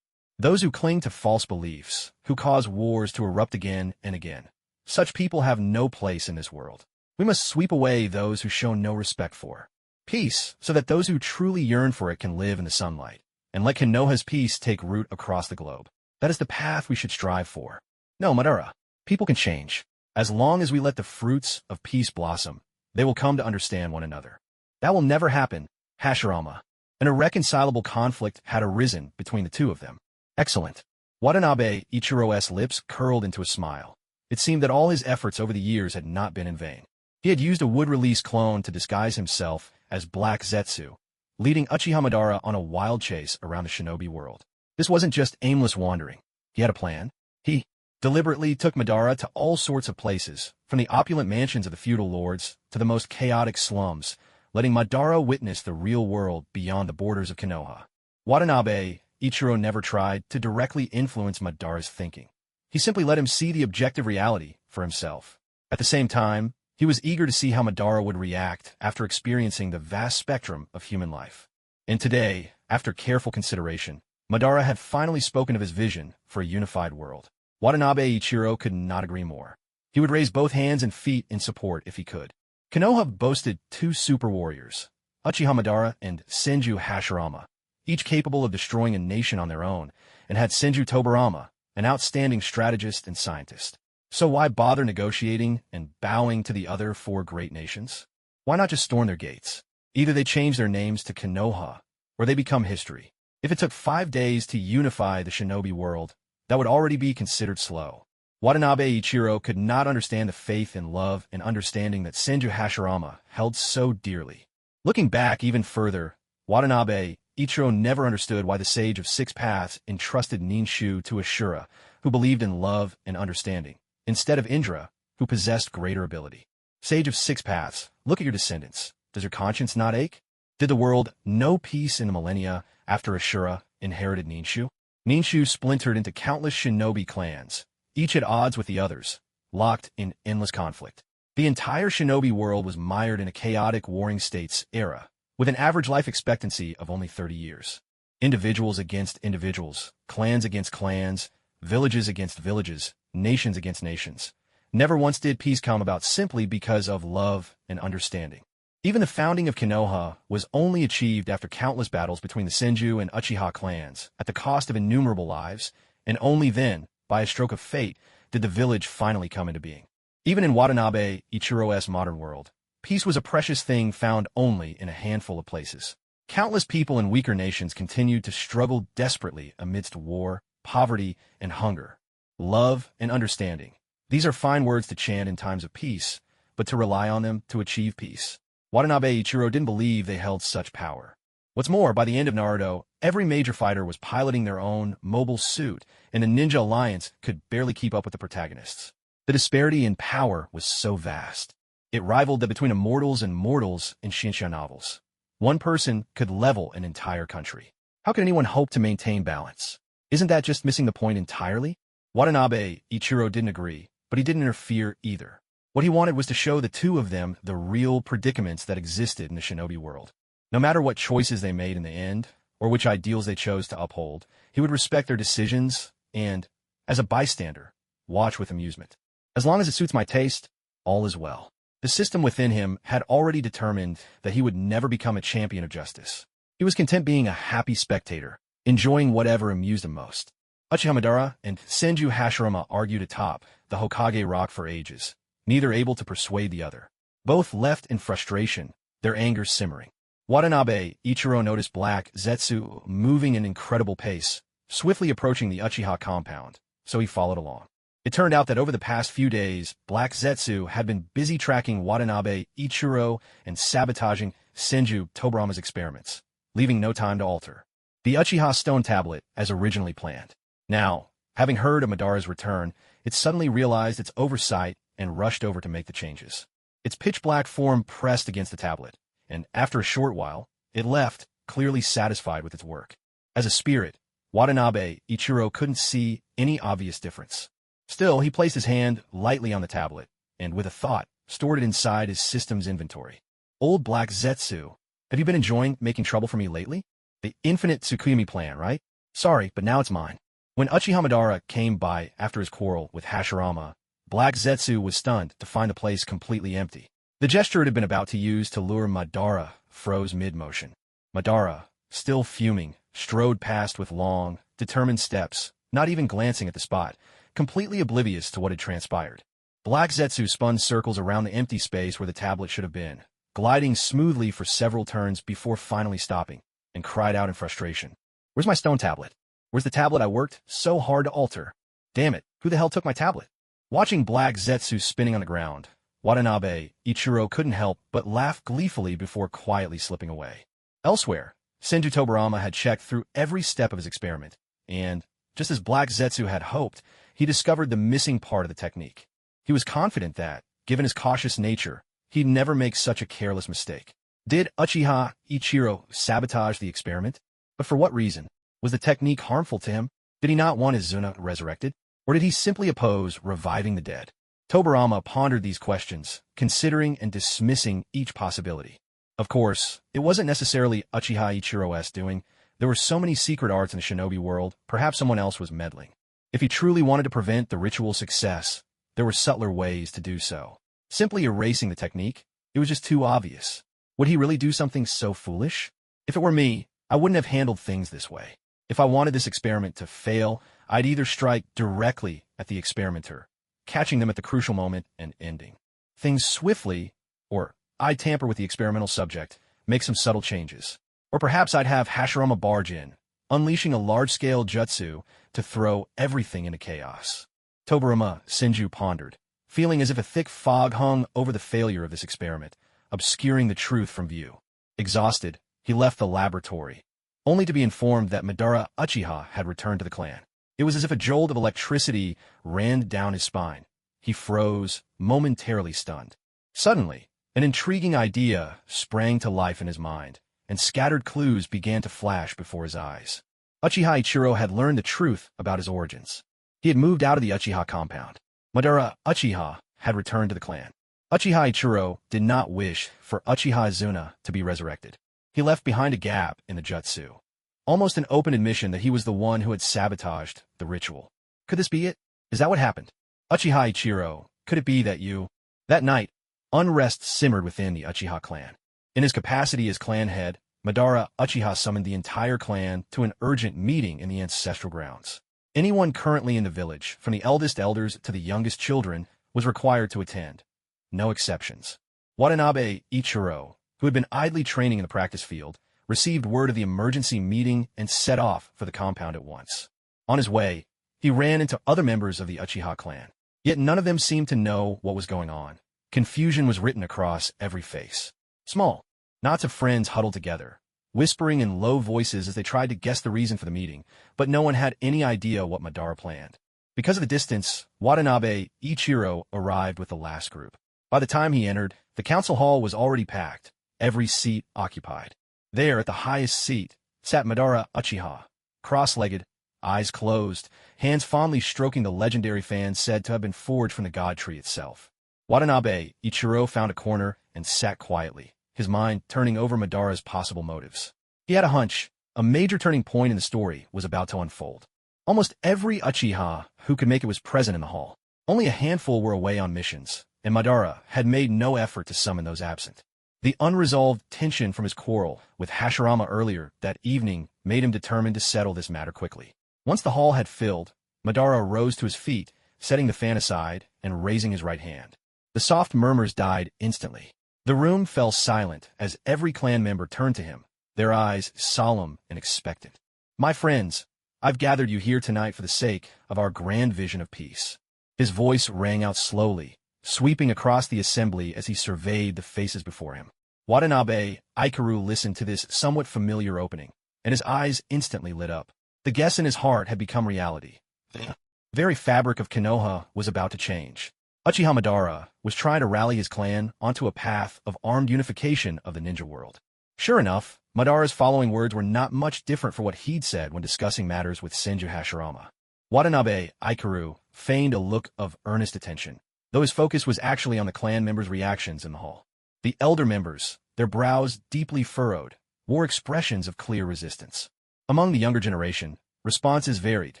Those who cling to false beliefs, who cause wars to erupt again and again. Such people have no place in this world. We must sweep away those who show no respect for peace, so that those who truly yearn for it can live in the sunlight, and let Konoha's peace take root across the globe. That is the path we should strive for. No, Madara, people can change. As long as we let the fruits of peace blossom, they will come to understand one another. That will never happen, Hashirama. An irreconcilable conflict had arisen between the two of them. Excellent. Watanabe Ichiro's lips curled into a smile. It seemed that all his efforts over the years had not been in vain. He had used a wood-release clone to disguise himself as Black Zetsu, leading Uchiha Madara on a wild chase around the shinobi world. This wasn't just aimless wandering. He had a plan. He deliberately took Madara to all sorts of places, from the opulent mansions of the feudal lords to the most chaotic slums, letting Madara witness the real world beyond the borders of Konoha. Watanabe, Ichiro never tried to directly influence Madara's thinking. He simply let him see the objective reality for himself. At the same time, he was eager to see how Madara would react after experiencing the vast spectrum of human life. And today, after careful consideration, Madara had finally spoken of his vision for a unified world. Watanabe Ichiro could not agree more. He would raise both hands and feet in support if he could. Konoha boasted two super warriors, Uchiha Madara and Senju Hashirama, each capable of destroying a nation on their own, and had Senju Tobirama, an outstanding strategist and scientist. So why bother negotiating and bowing to the other four great nations? Why not just storm their gates? Either they change their names to Konoha, or they become history. If it took 5 days to unify the shinobi world, that would already be considered slow. Watanabe Ichiro could not understand the faith and love and understanding that Senju Hashirama held so dearly. Looking back even further, Watanabe Ichiro never understood why the Sage of Six Paths entrusted Ninshu to Ashura, who believed in love and understanding, instead of Indra, who possessed greater ability. Sage of Six Paths, look at your descendants. Does your conscience not ache? Did the world know peace in the millennia after Ashura inherited Ninshu? Ninshu splintered into countless shinobi clans, each at odds with the others, locked in endless conflict. The entire shinobi world was mired in a chaotic warring states era, with an average life expectancy of only 30 years. Individuals against individuals, clans against clans, villages against villages, nations against nations. Never once did peace come about simply because of love and understanding. Even the founding of Konoha was only achieved after countless battles between the Senju and Uchiha clans, at the cost of innumerable lives, and only then, by a stroke of fate, did the village finally come into being. Even in Watanabe Ichiro's modern world, peace was a precious thing found only in a handful of places. Countless people in weaker nations continued to struggle desperately amidst war, poverty, and hunger. Love and understanding. These are fine words to chant in times of peace, but to rely on them to achieve peace. Watanabe Ichiro didn't believe they held such power. What's more, by the end of Naruto, every major fighter was piloting their own mobile suit, and the Ninja Alliance could barely keep up with the protagonists. The disparity in power was so vast. It rivaled that between immortals and mortals in Shinsha novels. One person could level an entire country. How could anyone hope to maintain balance? Isn't that just missing the point entirely? Watanabe Ichiro didn't agree, but he didn't interfere either. What he wanted was to show the two of them the real predicaments that existed in the shinobi world. No matter what choices they made in the end, or which ideals they chose to uphold, he would respect their decisions and, as a bystander, watch with amusement. As long as it suits my taste, all is well. The system within him had already determined that he would never become a champion of justice. He was content being a happy spectator, enjoying whatever amused him most. Uchiha Madara and Senju Hashirama argued atop the Hokage rock for ages, neither able to persuade the other. Both left in frustration, their anger simmering. Watanabe Ichiro noticed Black Zetsu moving at an incredible pace, swiftly approaching the Uchiha compound, so he followed along. It turned out that over the past few days, Black Zetsu had been busy tracking Watanabe Ichiro and sabotaging Senju Tobirama's experiments, leaving no time to alter the Uchiha stone tablet as originally planned. Now, having heard of Madara's return, it suddenly realized its oversight and rushed over to make the changes. Its pitch-black form pressed against the tablet, and after a short while, it left, clearly satisfied with its work. As a spirit, Watanabe Ichiro couldn't see any obvious difference. Still, he placed his hand lightly on the tablet, and with a thought, stored it inside his system's inventory. Old Black Zetsu, have you been enjoying making trouble for me lately? The infinite Tsukuyami plan, right? Sorry, but now it's mine. When Uchiha Madara came by after his quarrel with Hashirama, Black Zetsu was stunned to find the place completely empty. The gesture it had been about to use to lure Madara froze mid-motion. Madara, still fuming, strode past with long, determined steps, not even glancing at the spot, completely oblivious to what had transpired. Black Zetsu spun circles around the empty space where the tablet should have been, gliding smoothly for several turns before finally stopping, and cried out in frustration. Where's my stone tablet? Where's the tablet I worked so hard to alter? Damn it, who the hell took my tablet? Watching black Zetsu spinning on the ground, Watanabe Ichiro couldn't help but laugh gleefully before quietly slipping away. Elsewhere, Senju Tobarama had checked through every step of his experiment, and, just as Black Zetsu had hoped, he discovered the missing part of the technique. He was confident that, given his cautious nature, he'd never make such a careless mistake. Did Uchiha Ichiro sabotage the experiment? But for what reason? Was the technique harmful to him? Did he not want his Zuna resurrected? Or did he simply oppose reviving the dead? Tobarama pondered these questions, considering and dismissing each possibility. Of course, it wasn't necessarily Uchiha Ichiro's doing. There were so many secret arts in the shinobi world, perhaps someone else was meddling. If he truly wanted to prevent the ritual's success, there were subtler ways to do so. Simply erasing the technique? It was just too obvious. Would he really do something so foolish? If it were me, I wouldn't have handled things this way. If I wanted this experiment to fail, I'd either strike directly at the experimenter, catching them at the crucial moment and ending things swiftly, or I'd tamper with the experimental subject, make some subtle changes. Or perhaps I'd have Hashirama barge in, unleashing a large-scale jutsu to throw everything into chaos. Tobarama Senju pondered, feeling as if a thick fog hung over the failure of this experiment, obscuring the truth from view. Exhausted, he left the laboratory, only to be informed that Madara Uchiha had returned to the clan. It was as if a jolt of electricity ran down his spine. He froze, momentarily stunned. Suddenly, an intriguing idea sprang to life in his mind, and scattered clues began to flash before his eyes. Uchiha Ichiro had learned the truth about his origins. He had moved out of the Uchiha compound. Madara Uchiha had returned to the clan. Uchiha Ichiro did not wish for Uchiha Izuna to be resurrected. He left behind a gap in the jutsu. Almost an open admission that he was the one who had sabotaged the ritual. Could this be it? Is that what happened? Uchiha Ichiro, could it be that you... That night, unrest simmered within the Uchiha clan. In his capacity as clan head, Madara Uchiha summoned the entire clan to an urgent meeting in the ancestral grounds. Anyone currently in the village, from the eldest elders to the youngest children, was required to attend. No exceptions. Watanabe Ichiro, who had been idly training in the practice field, received word of the emergency meeting and set off for the compound at once. On his way, he ran into other members of the Uchiha clan. Yet none of them seemed to know what was going on. Confusion was written across every face. Small knots of friends huddled together, whispering in low voices as they tried to guess the reason for the meeting, but no one had any idea what Madara planned. Because of the distance, Watanabe Ichiro arrived with the last group. By the time he entered, the council hall was already packed, every seat occupied. There, at the highest seat, sat Madara Uchiha, cross-legged, eyes closed, hands fondly stroking the legendary fan said to have been forged from the god tree itself. Watanabe Ichiro found a corner and sat quietly, his mind turning over Madara's possible motives. He had a hunch. A major turning point in the story was about to unfold. Almost every Uchiha who could make it was present in the hall. Only a handful were away on missions, and Madara had made no effort to summon those absent. The unresolved tension from his quarrel with Hashirama earlier that evening made him determined to settle this matter quickly. Once the hall had filled, Madara rose to his feet, setting the fan aside and raising his right hand. The soft murmurs died instantly. The room fell silent as every clan member turned to him, their eyes solemn and expectant. "My friends, I've gathered you here tonight for the sake of our grand vision of peace." His voice rang out slowly, sweeping across the assembly as he surveyed the faces before him. Watanabe Ikaru listened to this somewhat familiar opening, and his eyes instantly lit up. The guess in his heart had become reality. The very fabric of Konoha was about to change. Uchiha Madara was trying to rally his clan onto a path of armed unification of the ninja world. Sure enough, Madara's following words were not much different from what he'd said when discussing matters with Senju Hashirama. Watanabe Ikaru feigned a look of earnest attention, though his focus was actually on the clan members' reactions in the hall. The elder members, their brows deeply furrowed, wore expressions of clear resistance. Among the younger generation, responses varied.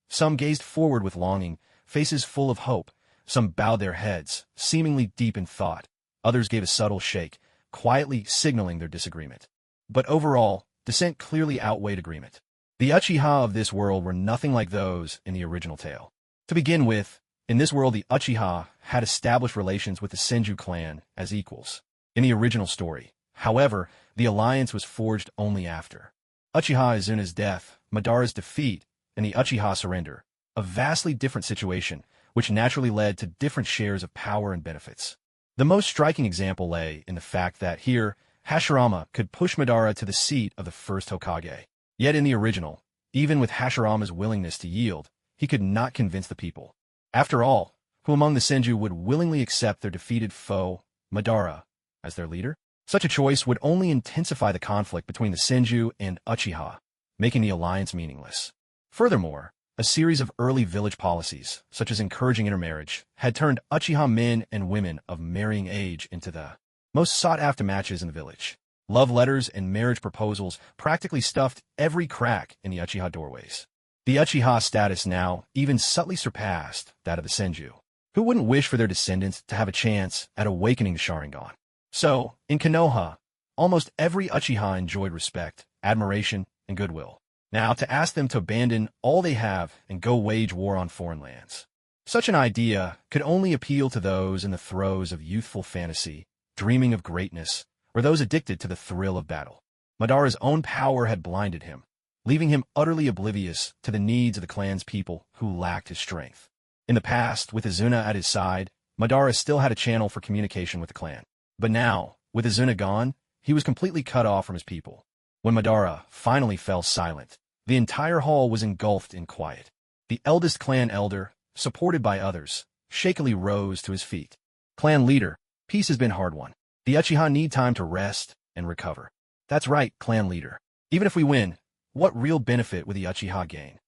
Some gazed forward with longing, faces full of hope. Some bowed their heads, seemingly deep in thought. Others gave a subtle shake, quietly signaling their disagreement. But overall, dissent clearly outweighed agreement. The Uchiha of this world were nothing like those in the original tale. To begin with, in this world the Uchiha had established relations with the Senju clan as equals. In the original story, however, the alliance was forged only after Uchiha Izuna's death, Madara's defeat, and the Uchiha surrender. A vastly different situation, which naturally led to different shares of power and benefits. The most striking example lay in the fact that here, Hashirama could push Madara to the seat of the first Hokage. Yet in the original, even with Hashirama's willingness to yield, he could not convince the people. After all, who among the Senju would willingly accept their defeated foe, Madara, as their leader? Such a choice would only intensify the conflict between the Senju and Uchiha, making the alliance meaningless. Furthermore, a series of early village policies, such as encouraging intermarriage, had turned Uchiha men and women of marrying age into the most sought-after matches in the village. Love letters and marriage proposals practically stuffed every crack in the Uchiha doorways. The Uchiha status now even subtly surpassed that of the Senju. Who wouldn't wish for their descendants to have a chance at awakening the Sharingan? So, in Konoha, almost every Uchiha enjoyed respect, admiration, and goodwill. Now, to ask them to abandon all they have and go wage war on foreign lands. Such an idea could only appeal to those in the throes of youthful fantasy, dreaming of greatness, or those addicted to the thrill of battle. Madara's own power had blinded him, leaving him utterly oblivious to the needs of the clan's people who lacked his strength. In the past, with Izuna at his side, Madara still had a channel for communication with the clan. But now, with Izuna gone, he was completely cut off from his people. When Madara finally fell silent, the entire hall was engulfed in quiet. The eldest clan elder, supported by others, shakily rose to his feet. Clan leader, peace has been hard won. The Uchiha need time to rest and recover. That's right, clan leader. Even if we win, what real benefit would the Uchiha gain?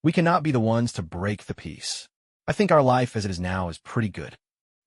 We cannot be the ones to break the peace. I think our life as it is now is pretty good.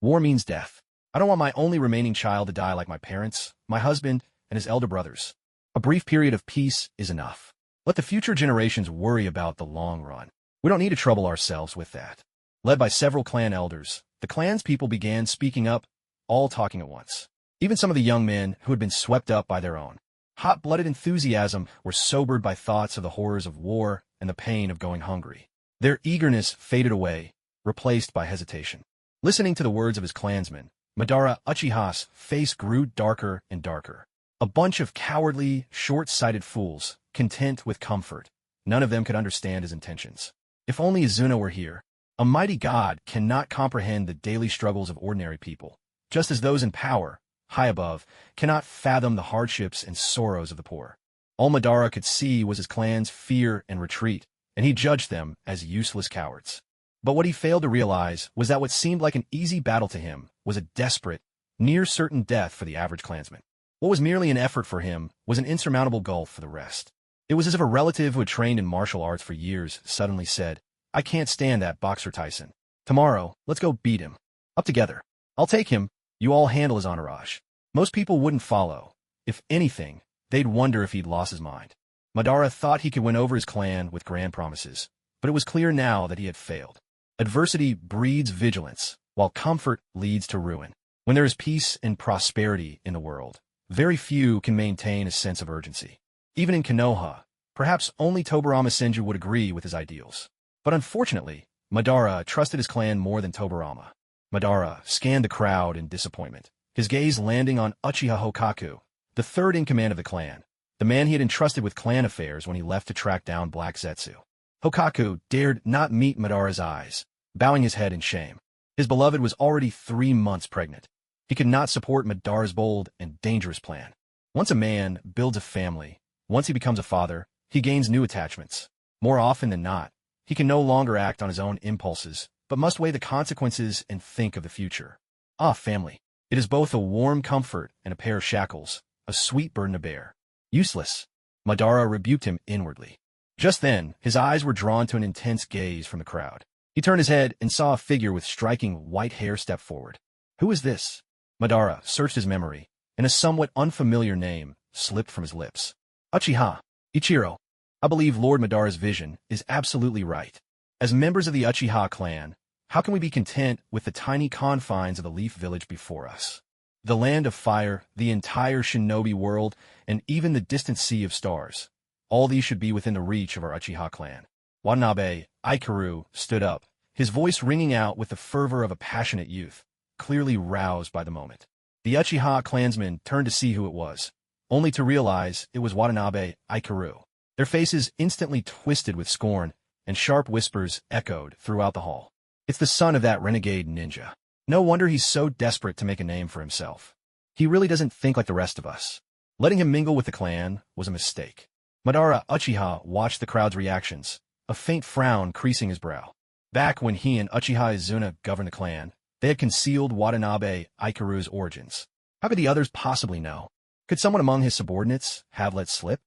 War means death. I don't want my only remaining child to die like my parents, my husband, and his elder brothers. A brief period of peace is enough. Let the future generations worry about the long run. We don't need to trouble ourselves with that. Led by several clan elders, the clan's people began speaking up, all talking at once. Even some of the young men who had been swept up by their own hot-blooded enthusiasm were sobered by thoughts of the horrors of war and the pain of going hungry. Their eagerness faded away, replaced by hesitation. Listening to the words of his clansmen, Madara Uchiha's face grew darker and darker. A bunch of cowardly, short-sighted fools, content with comfort. None of them could understand his intentions. If only Izuna were here. A mighty god cannot comprehend the daily struggles of ordinary people, just as those in power, high above, cannot fathom the hardships and sorrows of the poor. All Madara could see was his clan's fear and retreat, and he judged them as useless cowards. But what he failed to realize was that what seemed like an easy battle to him was a desperate, near-certain death for the average clansman. What was merely an effort for him was an insurmountable gulf for the rest. It was as if a relative who had trained in martial arts for years suddenly said, "I can't stand that boxer Tyson. Tomorrow, let's go beat him. Up together. I'll take him, you all handle his entourage." Most people wouldn't follow. If anything, they'd wonder if he'd lost his mind. Madara thought he could win over his clan with grand promises, but it was clear now that he had failed. Adversity breeds vigilance, while comfort leads to ruin. When there is peace and prosperity in the world, very few can maintain a sense of urgency. Even in Konoha, perhaps only Tobirama Senju would agree with his ideals. But unfortunately, Madara trusted his clan more than Tobirama. Madara scanned the crowd in disappointment, his gaze landing on Uchiha Hokaku, the third in command of the clan, the man he had entrusted with clan affairs when he left to track down Black Zetsu. Hokaku dared not meet Madara's eyes, bowing his head in shame. His beloved was already 3 months pregnant. He could not support Madara's bold and dangerous plan. Once a man builds a family, once he becomes a father, he gains new attachments. More often than not, he can no longer act on his own impulses, but must weigh the consequences and think of the future. Ah, family. It is both a warm comfort and a pair of shackles, a sweet burden to bear. Useless. Madara rebuked him inwardly. Just then, his eyes were drawn to an intense gaze from the crowd. He turned his head and saw a figure with striking white hair step forward. Who is this? Madara searched his memory, and a somewhat unfamiliar name slipped from his lips. Uchiha. Ichiro. I believe Lord Madara's vision is absolutely right. As members of the Uchiha clan, how can we be content with the tiny confines of the Leaf Village before us? The land of fire, the entire shinobi world, and even the distant sea of stars. All these should be within the reach of our Uchiha clan. Watanabe Aikaru stood up, his voice ringing out with the fervor of a passionate youth, clearly roused by the moment. The Uchiha clansmen turned to see who it was, only to realize it was Watanabe Aikaru. Their faces instantly twisted with scorn, and sharp whispers echoed throughout the hall. It's the son of that renegade ninja. No wonder he's so desperate to make a name for himself. He really doesn't think like the rest of us. Letting him mingle with the clan was a mistake. Madara Uchiha watched the crowd's reactions, a faint frown creasing his brow. Back when he and Uchiha Izuna governed the clan, they had concealed Watanabe Ikaru's origins. How could the others possibly know? Could someone among his subordinates have let slip?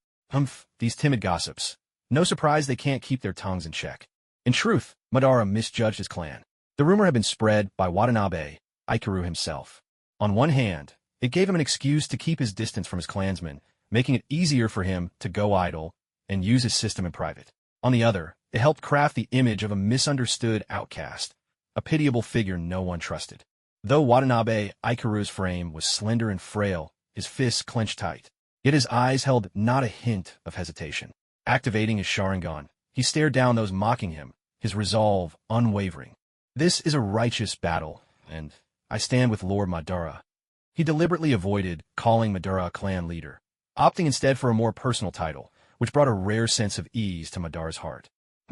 These timid gossips. No surprise they can't keep their tongues in check. In truth, Madara misjudged his clan. The rumor had been spread by Watanabe Ikaru himself. On one hand, it gave him an excuse to keep his distance from his clansmen, making it easier for him to go idle and use his system in private. On the other, it helped craft the image of a misunderstood outcast, a pitiable figure no one trusted. Though Watanabe Ikaru's frame was slender and frail, his fists clenched tight, yet his eyes held not a hint of hesitation. Activating his Sharingan, he stared down those mocking him, his resolve unwavering. This is a righteous battle, and I stand with Lord Madara. He deliberately avoided calling Madara a clan leader, opting instead for a more personal title, which brought a rare sense of ease to Madara's heart.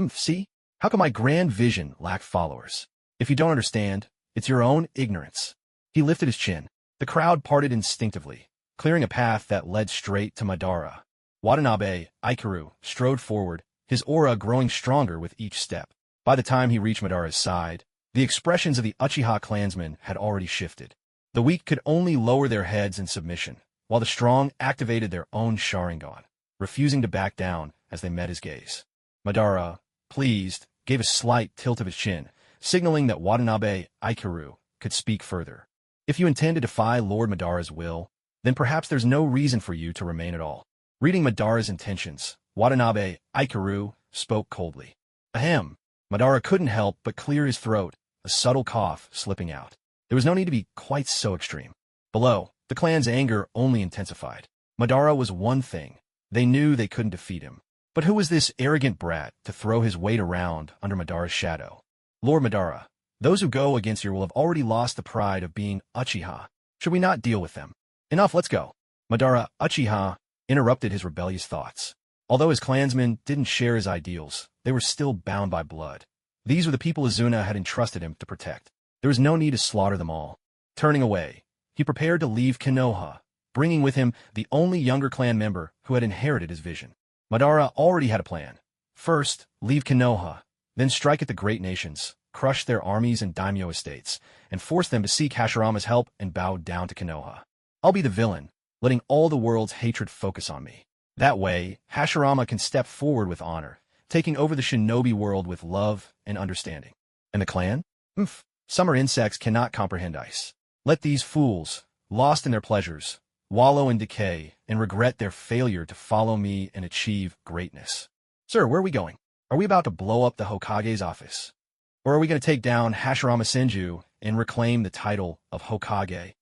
See? How can my grand vision lack followers? If you don't understand, it's your own ignorance. He lifted his chin. The crowd parted instinctively, clearing a path that led straight to Madara. Watanabe Ikaru strode forward, his aura growing stronger with each step. By the time he reached Madara's side, the expressions of the Uchiha clansmen had already shifted. The weak could only lower their heads in submission, while the strong activated their own Sharingan, refusing to back down as they met his gaze. Madara, pleased, gave a slight tilt of his chin, signaling that Watanabe Ikaru could speak further. If you intend to defy Lord Madara's will, then perhaps there's no reason for you to remain at all. Reading Madara's intentions, Watanabe Ikaru spoke coldly. Ahem. Madara couldn't help but clear his throat, a subtle cough slipping out. There was no need to be quite so extreme. Below, the clan's anger only intensified. Madara was one thing. They knew they couldn't defeat him. But who was this arrogant brat to throw his weight around under Madara's shadow? Lord Madara, those who go against your will have already lost the pride of being Uchiha. Should we not deal with them? Enough, let's go. Madara Uchiha interrupted his rebellious thoughts. Although his clansmen didn't share his ideals, they were still bound by blood. These were the people Izuna had entrusted him to protect. There was no need to slaughter them all. Turning away, he prepared to leave Konoha, bringing with him the only younger clan member who had inherited his vision. Madara already had a plan. First, leave Konoha, then strike at the great nations, crush their armies and daimyo estates, and force them to seek Hashirama's help and bow down to Konoha. I'll be the villain, letting all the world's hatred focus on me. That way, Hashirama can step forward with honor, taking over the shinobi world with love and understanding. And the clan? Summer insects cannot comprehend ice. Let these fools, lost in their pleasures, wallow in decay and regret their failure to follow me and achieve greatness. Sir, where are we going? Are we about to blow up the Hokage's office? Or are we going to take down Hashirama Senju and reclaim the title of Hokage?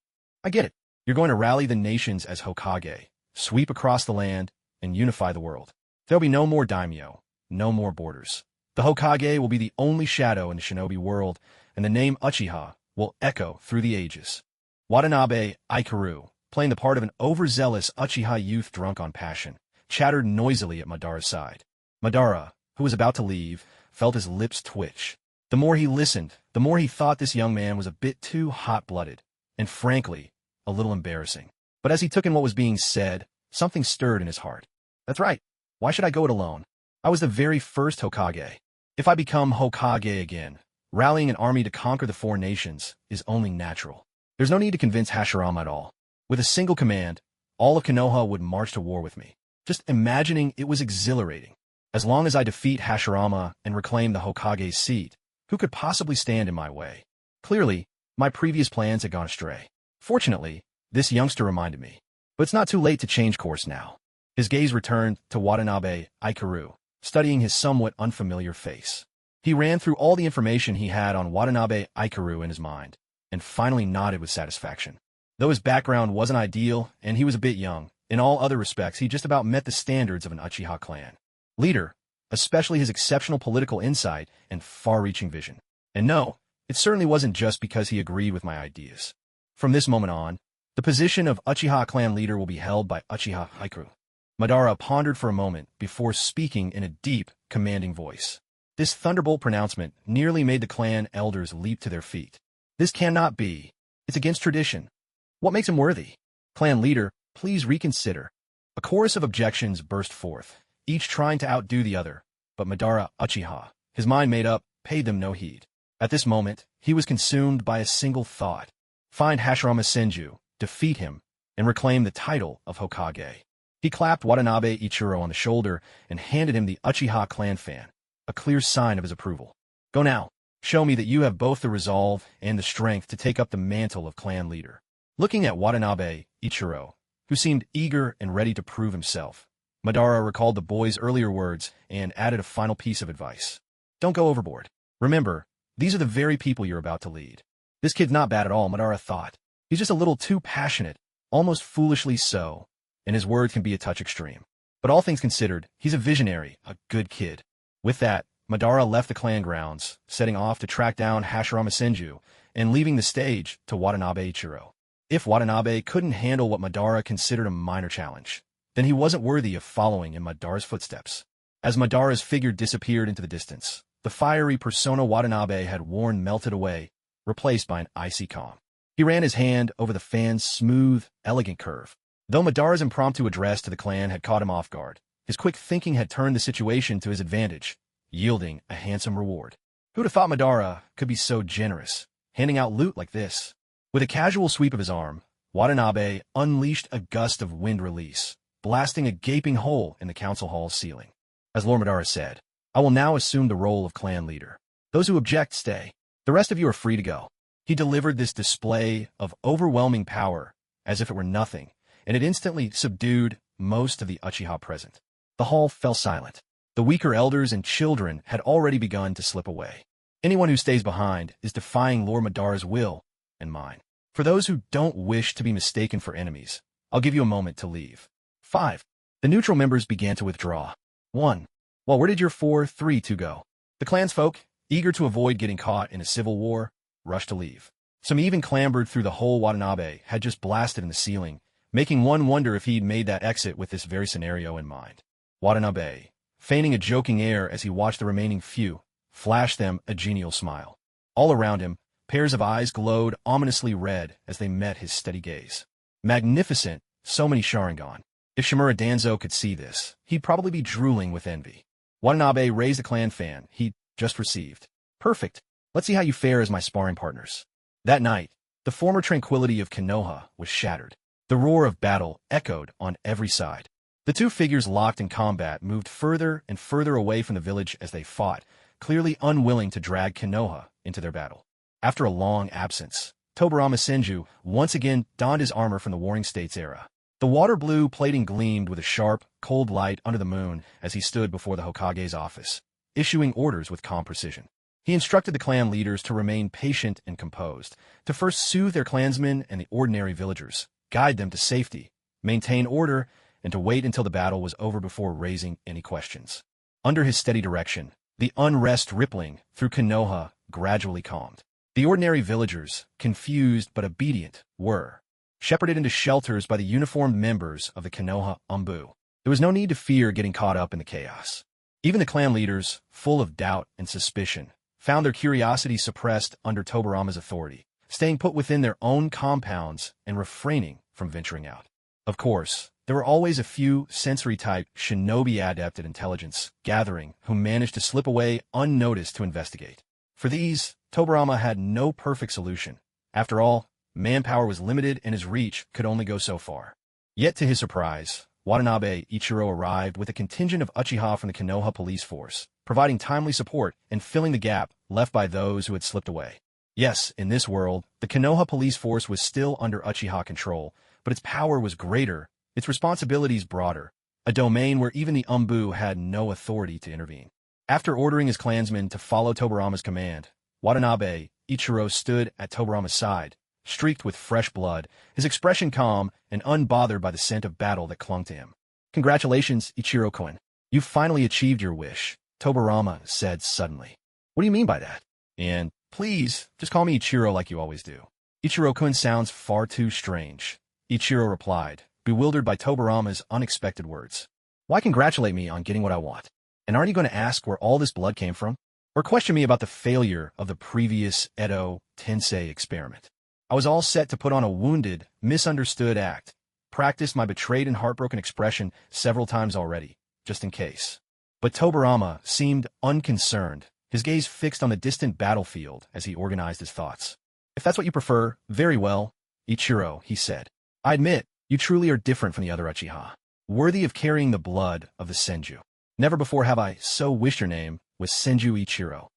I get it. You're going to rally the nations as Hokage, sweep across the land, and unify the world. There'll be no more daimyo, no more borders. The Hokage will be the only shadow in the shinobi world, and the name Uchiha will echo through the ages. Watanabe Ikaru, playing the part of an overzealous Uchiha youth drunk on passion, chattered noisily at Madara's side. Madara, who was about to leave, felt his lips twitch. The more he listened, the more he thought this young man was a bit too hot-blooded, and frankly, a little embarrassing. But as he took in what was being said, something stirred in his heart. That's right. Why should I go it alone? I was the very first Hokage. If I become Hokage again, rallying an army to conquer the four nations is only natural. There's no need to convince Hashirama at all. With a single command, all of Konoha would march to war with me. Just imagining it was exhilarating. As long as I defeat Hashirama and reclaim the Hokage's seat, who could possibly stand in my way? Clearly, my previous plans had gone astray. Fortunately, this youngster reminded me. But it's not too late to change course now. His gaze returned to Watanabe Ikaru, studying his somewhat unfamiliar face. He ran through all the information he had on Watanabe Ikaru in his mind, and finally nodded with satisfaction. Though his background wasn't ideal, and he was a bit young, in all other respects he just about met the standards of an Uchiha clan leader, especially his exceptional political insight and far-reaching vision. And no, it certainly wasn't just because he agreed with my ideas. From this moment on, the position of Uchiha clan leader will be held by Uchiha Ikaru. Madara pondered for a moment before speaking in a deep, commanding voice. This thunderbolt pronouncement nearly made the clan elders leap to their feet. This cannot be. It's against tradition. What makes him worthy? Clan leader, please reconsider. A chorus of objections burst forth, each trying to outdo the other, but Madara Uchiha, his mind made up, paid them no heed. At this moment, he was consumed by a single thought. Find Hashirama Senju, defeat him, and reclaim the title of Hokage. He clapped Watanabe Ichiro on the shoulder and handed him the Uchiha clan fan, a clear sign of his approval. Go now. Show me that you have both the resolve and the strength to take up the mantle of clan leader. Looking at Watanabe Ichiro, who seemed eager and ready to prove himself, Madara recalled the boy's earlier words and added a final piece of advice. Don't go overboard. Remember, these are the very people you're about to lead. This kid's not bad at all, Madara thought. He's just a little too passionate, almost foolishly so, and his words can be a touch extreme. But all things considered, he's a visionary, a good kid. With that, Madara left the clan grounds, setting off to track down Hashirama Senju, and leaving the stage to Watanabe Ichiro. If Watanabe couldn't handle what Madara considered a minor challenge, then he wasn't worthy of following in Madara's footsteps. As Madara's figure disappeared into the distance, the fiery persona Watanabe had worn melted away, replaced by an icy calm. He ran his hand over the fan's smooth, elegant curve. Though Madara's impromptu address to the clan had caught him off guard, his quick thinking had turned the situation to his advantage, yielding a handsome reward. Who'd have thought Madara could be so generous, handing out loot like this? With a casual sweep of his arm, Watanabe unleashed a gust of wind release, blasting a gaping hole in the council hall's ceiling. As Lord Madara said, I will now assume the role of clan leader. Those who object, stay. The rest of you are free to go. He delivered this display of overwhelming power as if it were nothing, and it instantly subdued most of the Uchiha present. The hall fell silent. The weaker elders and children had already begun to slip away. Anyone who stays behind is defying Lord Madara's will and mine. For those who don't wish to be mistaken for enemies, I'll give you a moment to leave. 5. The neutral members began to withdraw. 1. Well, where did your 4-3-2 go? The clansfolk, eager to avoid getting caught in a civil war, rushed to leave. Some even clambered through the hole Watanabe had just blasted in the ceiling, making one wonder if he'd made that exit with this very scenario in mind. Watanabe, feigning a joking air as he watched the remaining few, flashed them a genial smile. All around him, pairs of eyes glowed ominously red as they met his steady gaze. Magnificent, so many Sharingan. If Shimura Danzo could see this, he'd probably be drooling with envy. Watanabe raised the clan fan he'd just received. Perfect. Let's see how you fare as my sparring partners. That night, the former tranquility of Konoha was shattered. The roar of battle echoed on every side. The two figures locked in combat moved further and further away from the village as they fought, clearly unwilling to drag Konoha into their battle. After a long absence, Tobirama Senju once again donned his armor from the Warring States era. The water-blue plating gleamed with a sharp, cold light under the moon as he stood before the Hokage's office, issuing orders with calm precision. He instructed the clan leaders to remain patient and composed, to first soothe their clansmen and the ordinary villagers, guide them to safety, maintain order, and to wait until the battle was over before raising any questions. Under his steady direction, the unrest rippling through Konoha gradually calmed. The ordinary villagers, confused but obedient, were shepherded into shelters by the uniformed members of the Konoha Umbu. There was no need to fear getting caught up in the chaos. Even the clan leaders, full of doubt and suspicion, found their curiosity suppressed under Tobirama's authority, staying put within their own compounds and refraining from venturing out. Of course, there were always a few sensory-type shinobi adept at intelligence gathering who managed to slip away unnoticed to investigate. For these, Tobirama had no perfect solution. After all, manpower was limited and his reach could only go so far. Yet to his surprise, Watanabe Ichiro arrived with a contingent of Uchiha from the Konoha police force, providing timely support and filling the gap left by those who had slipped away. Yes, in this world, the Konoha police force was still under Uchiha control, but its power was greater, its responsibilities broader, a domain where even the Umbu had no authority to intervene. After ordering his clansmen to follow Tobirama's command, Watanabe Ichiro stood at Tobirama's side, streaked with fresh blood, his expression calm and unbothered by the scent of battle that clung to him. Congratulations, Ichiro-kun. You've finally achieved your wish, Tobirama said suddenly. What do you mean by that? And please, just call me Ichiro like you always do. Ichiro-kun sounds far too strange, Ichiro replied, bewildered by Tobirama's unexpected words. Why congratulate me on getting what I want? And aren't you going to ask where all this blood came from? Or question me about the failure of the previous Edo Tensei experiment? I was all set to put on a wounded, misunderstood act, practiced my betrayed and heartbroken expression several times already, just in case. But Tobarama seemed unconcerned, his gaze fixed on the distant battlefield as he organized his thoughts. If that's what you prefer, very well, Ichiro, he said. I admit, you truly are different from the other Uchiha, worthy of carrying the blood of the Senju. Never before have I so wished your name was Senju Ichiro.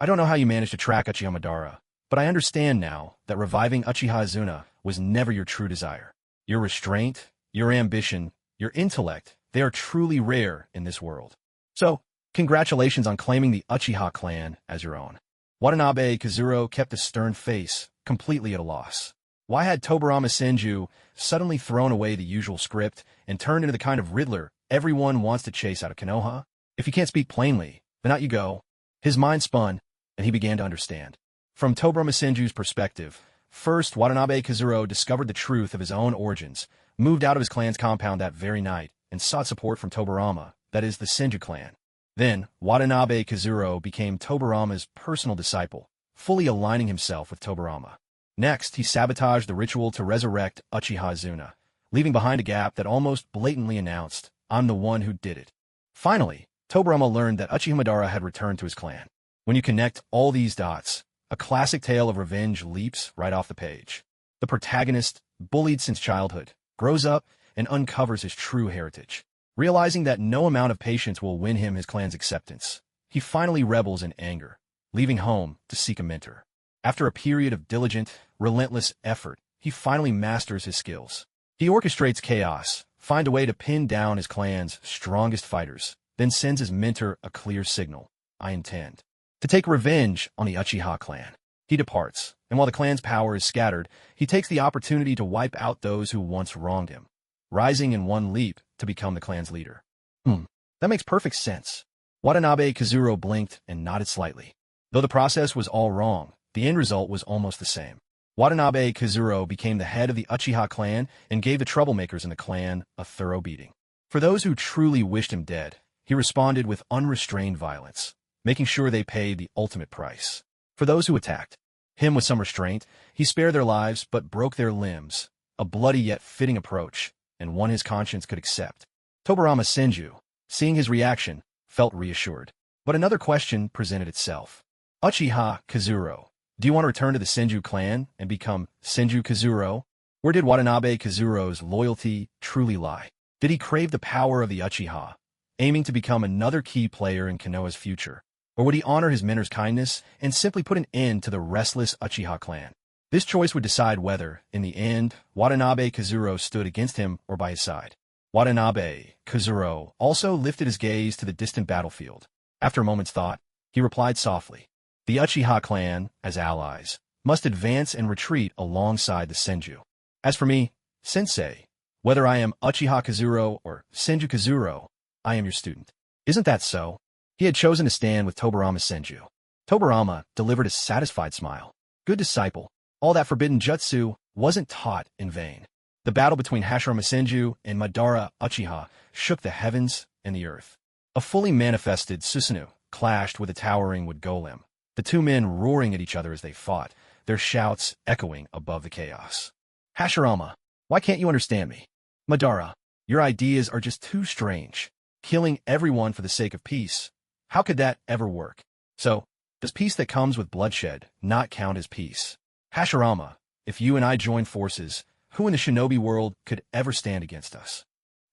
I don't know how you managed to track Uchiha Madara, but I understand now that reviving Uchiha Izuna was never your true desire. Your restraint, your ambition, your intellect, they are truly rare in this world. So, congratulations on claiming the Uchiha clan as your own. Watanabe Kazuro kept a stern face, completely at a loss. Why had Tobarama Senju suddenly thrown away the usual script and turned into the kind of Riddler everyone wants to chase out of Konoha? If you can't speak plainly, then out you go. His mind spun, and he began to understand. From Tobarama Senju's perspective, first Watanabe Kazuro discovered the truth of his own origins, moved out of his clan's compound that very night, and sought support from Tobarama, that is, the Senju clan. Then, Watanabe Kazuro became Tobarama's personal disciple, fully aligning himself with Tobarama. Next, he sabotaged the ritual to resurrect Uchiha Izuna, leaving behind a gap that almost blatantly announced, I'm the one who did it. Finally, Tobarama learned that Uchiha Madara had returned to his clan. When you connect all these dots, a classic tale of revenge leaps right off the page. The protagonist, bullied since childhood, grows up and uncovers his true heritage. Realizing that no amount of patience will win him his clan's acceptance, he finally rebels in anger, leaving home to seek a mentor. After a period of diligent, relentless effort, he finally masters his skills. He orchestrates chaos, finds a way to pin down his clan's strongest fighters, then sends his mentor a clear signal. I intend to take revenge on the Uchiha clan. He departs, and while the clan's power is scattered, he takes the opportunity to wipe out those who once wronged him, rising in one leap to become the clan's leader. That makes perfect sense. Watanabe Kazuro blinked and nodded slightly. Though the process was all wrong, the end result was almost the same. Watanabe Kazuro became the head of the Uchiha clan and gave the troublemakers in the clan a thorough beating. For those who truly wished him dead, he responded with unrestrained violence, making sure they paid the ultimate price. For those who attacked him with some restraint, he spared their lives but broke their limbs, a bloody yet fitting approach, and one his conscience could accept. Tobarama Senju, seeing his reaction, felt reassured. But another question presented itself. Uchiha Kazuro, do you want to return to the Senju clan and become Senju Kazuro? Where did Watanabe Kazuro's loyalty truly lie? Did he crave the power of the Uchiha, aiming to become another key player in Konoha's future? Or would he honor his mentor's kindness and simply put an end to the restless Uchiha clan? This choice would decide whether, in the end, Watanabe Kazuro stood against him or by his side. Watanabe Kazuro also lifted his gaze to the distant battlefield. After a moment's thought, he replied softly, the Uchiha clan, as allies, must advance and retreat alongside the Senju. As for me, sensei, whether I am Uchiha Kazuro or Senju Kazuro, I am your student. Isn't that so? He had chosen to stand with Tobarama Senju. Tobarama delivered a satisfied smile. Good disciple. All that forbidden jutsu wasn't taught in vain. The battle between Hashirama Senju and Madara Uchiha shook the heavens and the earth. A fully manifested Susanoo clashed with a towering wood golem, the two men roaring at each other as they fought, their shouts echoing above the chaos. Hashirama, why can't you understand me? Madara, your ideas are just too strange. Killing everyone for the sake of peace. How could that ever work? So, does peace that comes with bloodshed not count as peace? Hashirama, if you and I join forces, who in the shinobi world could ever stand against us?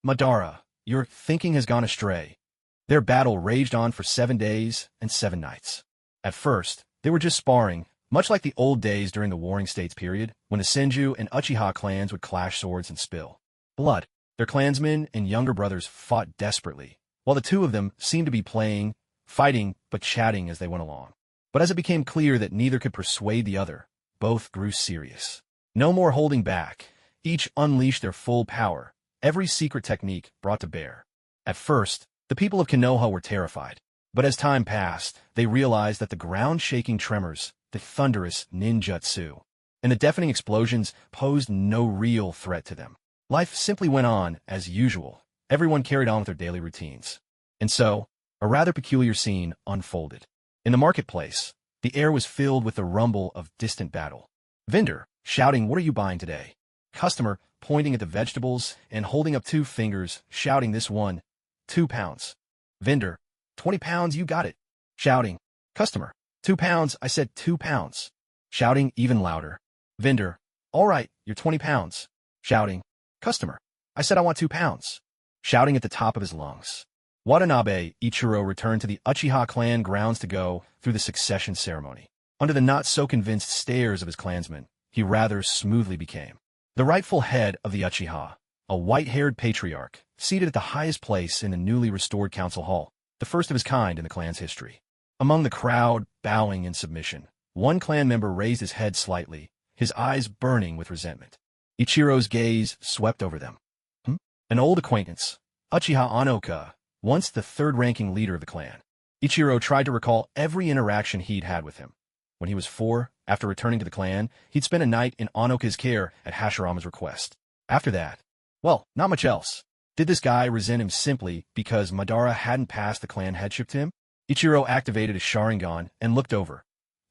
Madara, your thinking has gone astray. Their battle raged on for 7 days and 7 nights. At first, they were just sparring, much like the old days during the Warring States period, when the Senju and Uchiha clans would clash swords and spill blood. Their clansmen and younger brothers fought desperately, while the two of them seemed to be fighting, but chatting as they went along. But as it became clear that neither could persuade the other, both grew serious. No more holding back. Each unleashed their full power, every secret technique brought to bear. At first, the people of Konoha were terrified. But as time passed, they realized that the ground-shaking tremors, the thunderous ninjutsu, and the deafening explosions posed no real threat to them. Life simply went on as usual. Everyone carried on with their daily routines. And so, a rather peculiar scene unfolded. In the marketplace, the air was filled with the rumble of distant battle. Vendor, shouting, "What are you buying today?" Customer, pointing at the vegetables and holding up 2 fingers, shouting, "This one, 2 pounds." Vendor, "20 pounds, you got it." Shouting. Customer, "2 pounds, I said 2 pounds." Shouting even louder. Vendor, "All right, you're 20 pounds. Shouting. Customer, "I said I want 2 pounds. Shouting at the top of his lungs. Watanabe Ichiro returned to the Uchiha clan grounds to go through the succession ceremony. Under the not-so-convinced stares of his clansmen, he rather smoothly became the rightful head of the Uchiha, a white-haired patriarch, seated at the highest place in the newly restored council hall, the first of his kind in the clan's history. Among the crowd, bowing in submission, one clan member raised his head slightly, his eyes burning with resentment. Ichiro's gaze swept over them. An old acquaintance, Uchiha Anoka, once the third-ranking leader of the clan. Ichiro tried to recall every interaction he'd had with him. When he was 4, after returning to the clan, he'd spent a night in Anoka's care at Hashirama's request. After that, well, not much else. Did this guy resent him simply because Madara hadn't passed the clan headship to him? Ichiro activated his Sharingan and looked over.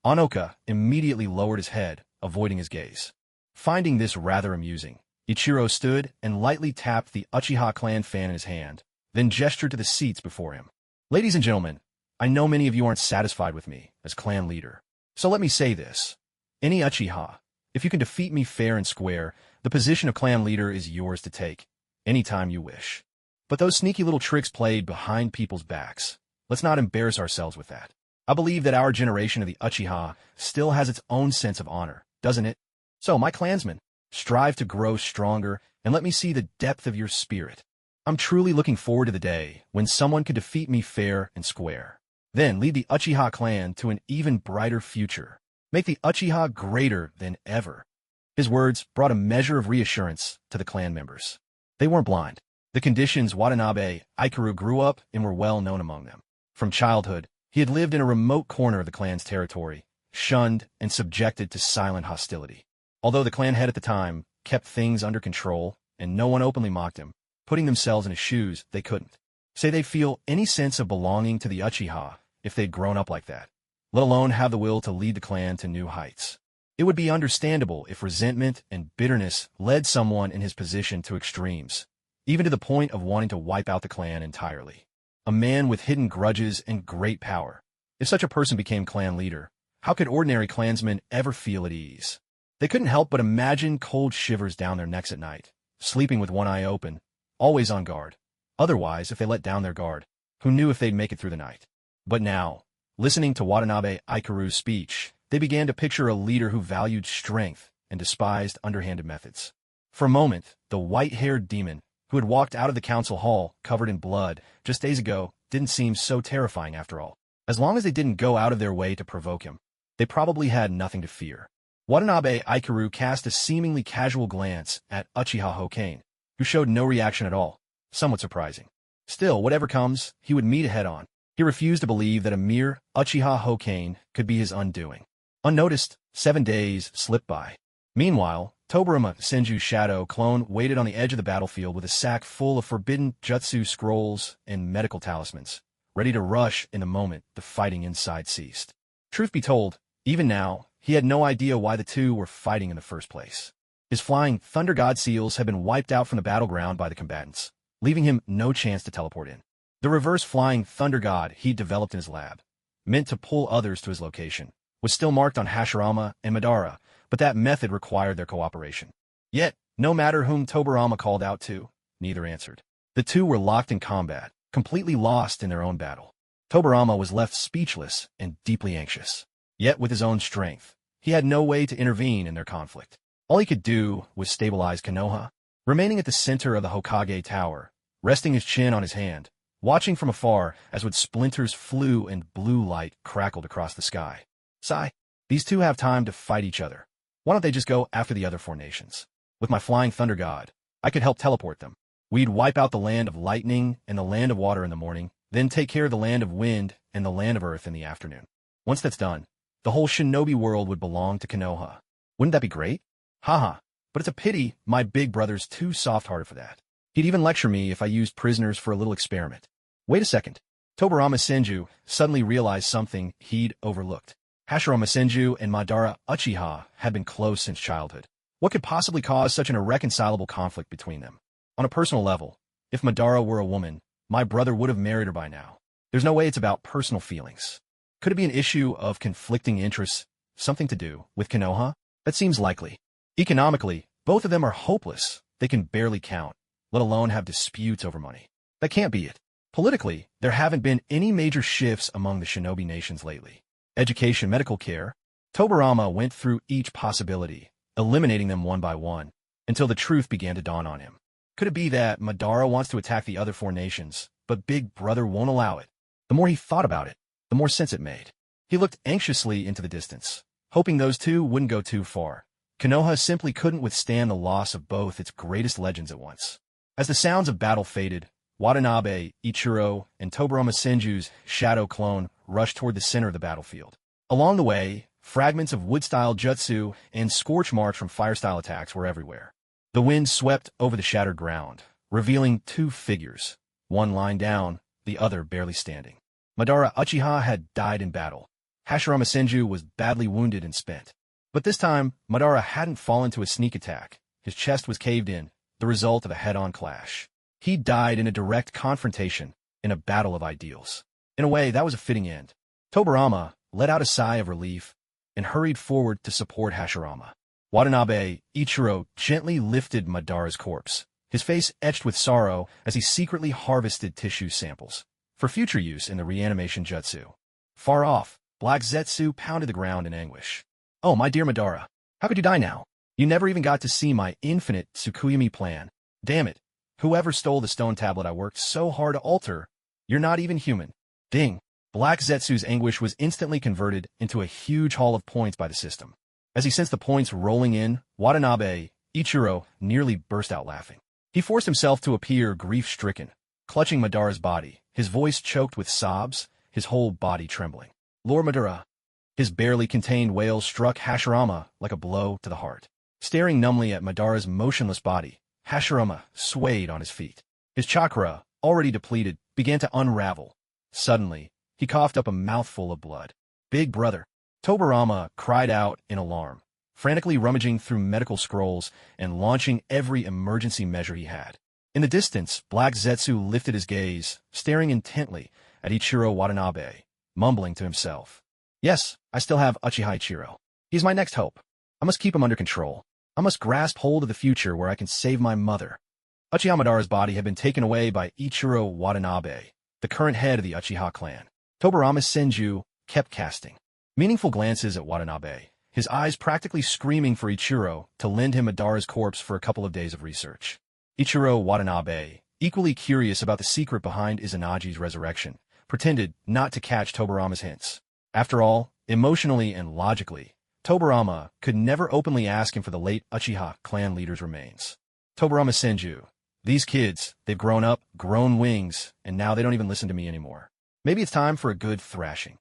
Anoka immediately lowered his head, avoiding his gaze. Finding this rather amusing, Ichiro stood and lightly tapped the Uchiha clan fan in his hand, then gestured to the seats before him. "Ladies and gentlemen, I know many of you aren't satisfied with me as clan leader. So let me say this. Any Uchiha, if you can defeat me fair and square, the position of clan leader is yours to take, anytime you wish. But those sneaky little tricks played behind people's backs, let's not embarrass ourselves with that. I believe that our generation of the Uchiha still has its own sense of honor, doesn't it? So, my clansmen, strive to grow stronger and let me see the depth of your spirit. I'm truly looking forward to the day when someone can defeat me fair and square. Then lead the Uchiha clan to an even brighter future. Make the Uchiha greater than ever." His words brought a measure of reassurance to the clan members. They weren't blind. The conditions Watanabe Ikaru grew up in were well known among them. From childhood, he had lived in a remote corner of the clan's territory, shunned and subjected to silent hostility. Although the clan head at the time kept things under control and no one openly mocked him, putting themselves in his shoes, they couldn't say they feel any sense of belonging to the Uchiha if they'd grown up like that, let alone have the will to lead the clan to new heights. It would be understandable if resentment and bitterness led someone in his position to extremes, even to the point of wanting to wipe out the clan entirely. A man with hidden grudges and great power. If such a person became clan leader, how could ordinary clansmen ever feel at ease? They couldn't help but imagine cold shivers down their necks at night, sleeping with one eye open, always on guard. Otherwise, if they let down their guard, who knew if they'd make it through the night? But now, listening to Watanabe Ikaru's speech, they began to picture a leader who valued strength and despised underhanded methods. For a moment, the white-haired demon, who had walked out of the council hall covered in blood just days ago, didn't seem so terrifying after all. As long as they didn't go out of their way to provoke him, they probably had nothing to fear. Watanabe Ikaru cast a seemingly casual glance at Uchiha Hokane, who showed no reaction at all, somewhat surprising. Still, whatever comes, he would meet it head-on. He refused to believe that a mere Uchiha Hokane could be his undoing. Unnoticed, 7 days slipped by. Meanwhile, Tobirama Senju's shadow clone waited on the edge of the battlefield with a sack full of forbidden jutsu scrolls and medical talismans, ready to rush in the moment the fighting inside ceased. Truth be told, even now, he had no idea why the two were fighting in the first place. His flying Thunder God seals had been wiped out from the battleground by the combatants, leaving him no chance to teleport in. The reverse flying Thunder God he'd developed in his lab, meant to pull others to his location, was still marked on Hashirama and Madara, but that method required their cooperation. Yet, no matter whom Tobirama called out to, neither answered. The two were locked in combat, completely lost in their own battle. Tobirama was left speechless and deeply anxious. Yet with his own strength, he had no way to intervene in their conflict. All he could do was stabilize Konoha, remaining at the center of the Hokage Tower, resting his chin on his hand, watching from afar as wood splinters flew and blue light crackled across the sky. Sigh. These two have time to fight each other. Why don't they just go after the other 4 nations? With my flying Thunder God, I could help teleport them. We'd wipe out the land of lightning and the land of water in the morning, then take care of the land of wind and the land of earth in the afternoon. Once that's done, the whole shinobi world would belong to Konoha. Wouldn't that be great? Haha, but it's a pity my big brother's too soft-hearted for that. He'd even lecture me if I used prisoners for a little experiment. Wait a second. Tobarama Senju suddenly realized something he'd overlooked. Hashirama Senju and Madara Uchiha had been close since childhood. What could possibly cause such an irreconcilable conflict between them? On a personal level, if Madara were a woman, my brother would have married her by now. There's no way it's about personal feelings. Could it be an issue of conflicting interests, something to do with Konoha? That seems likely. Economically, both of them are hopeless. They can barely count, let alone have disputes over money. That can't be it. Politically, there haven't been any major shifts among the shinobi nations lately. Education, medical care. Tobarama went through each possibility, eliminating them one by one, until the truth began to dawn on him. Could it be that Madara wants to attack the other four nations, but Big Brother won't allow it? The more he thought about it, the more sense it made. He looked anxiously into the distance, hoping those two wouldn't go too far. Konoha simply couldn't withstand the loss of both its greatest legends at once. As the sounds of battle faded, Watanabe, Ichiro, and Tobarama Senju's shadow clone rushed toward the center of the battlefield. Along the way, fragments of wood-style jutsu and scorch marks from fire-style attacks were everywhere. The wind swept over the shattered ground, revealing two figures, one lying down, the other barely standing. Madara Uchiha had died in battle. Hashirama Senju was badly wounded and spent. But this time, Madara hadn't fallen to a sneak attack. His chest was caved in, the result of a head-on clash. He died in a direct confrontation, in a battle of ideals. In a way, that was a fitting end. Tobarama let out a sigh of relief and hurried forward to support Hashirama. Watanabe, Ichiro gently lifted Madara's corpse, his face etched with sorrow as he secretly harvested tissue samples for future use in the reanimation jutsu. Far off, Black Zetsu pounded the ground in anguish. Oh, my dear Madara, how could you die now? You never even got to see my infinite Tsukuyami plan. Damn it. Whoever stole the stone tablet I worked so hard to alter, you're not even human. Ding. Black Zetsu's anguish was instantly converted into a huge haul of points by the system. As he sensed the points rolling in, Watanabe, Ichiro, nearly burst out laughing. He forced himself to appear grief-stricken, clutching Madara's body, his voice choked with sobs, his whole body trembling. Lord Madara. His barely contained wail struck Hashirama like a blow to the heart. Staring numbly at Madara's motionless body, Hashirama swayed on his feet. His chakra, already depleted, began to unravel. Suddenly, he coughed up a mouthful of blood. Big Brother. Tobarama cried out in alarm, frantically rummaging through medical scrolls and launching every emergency measure he had. In the distance, Black Zetsu lifted his gaze, staring intently at Ichiro Watanabe, mumbling to himself. Yes, I still have Uchiha Ichiro. He's my next hope. I must keep him under control. I must grasp hold of the future where I can save my mother. Uchiha Madara's body had been taken away by Ichiro Watanabe, the current head of the Uchiha clan. Tobarama Senju kept casting meaningful glances at Watanabe, his eyes practically screaming for Ichiro to lend him Madara's corpse for a couple of days of research. Ichiro Watanabe, equally curious about the secret behind Izanagi's resurrection, pretended not to catch Tobarama's hints. After all, emotionally and logically, Tobarama could never openly ask him for the late Uchiha clan leader's remains. Tobarama Senju. These kids, they've grown up, grown wings, and now they don't even listen to me anymore. Maybe it's time for a good thrashing.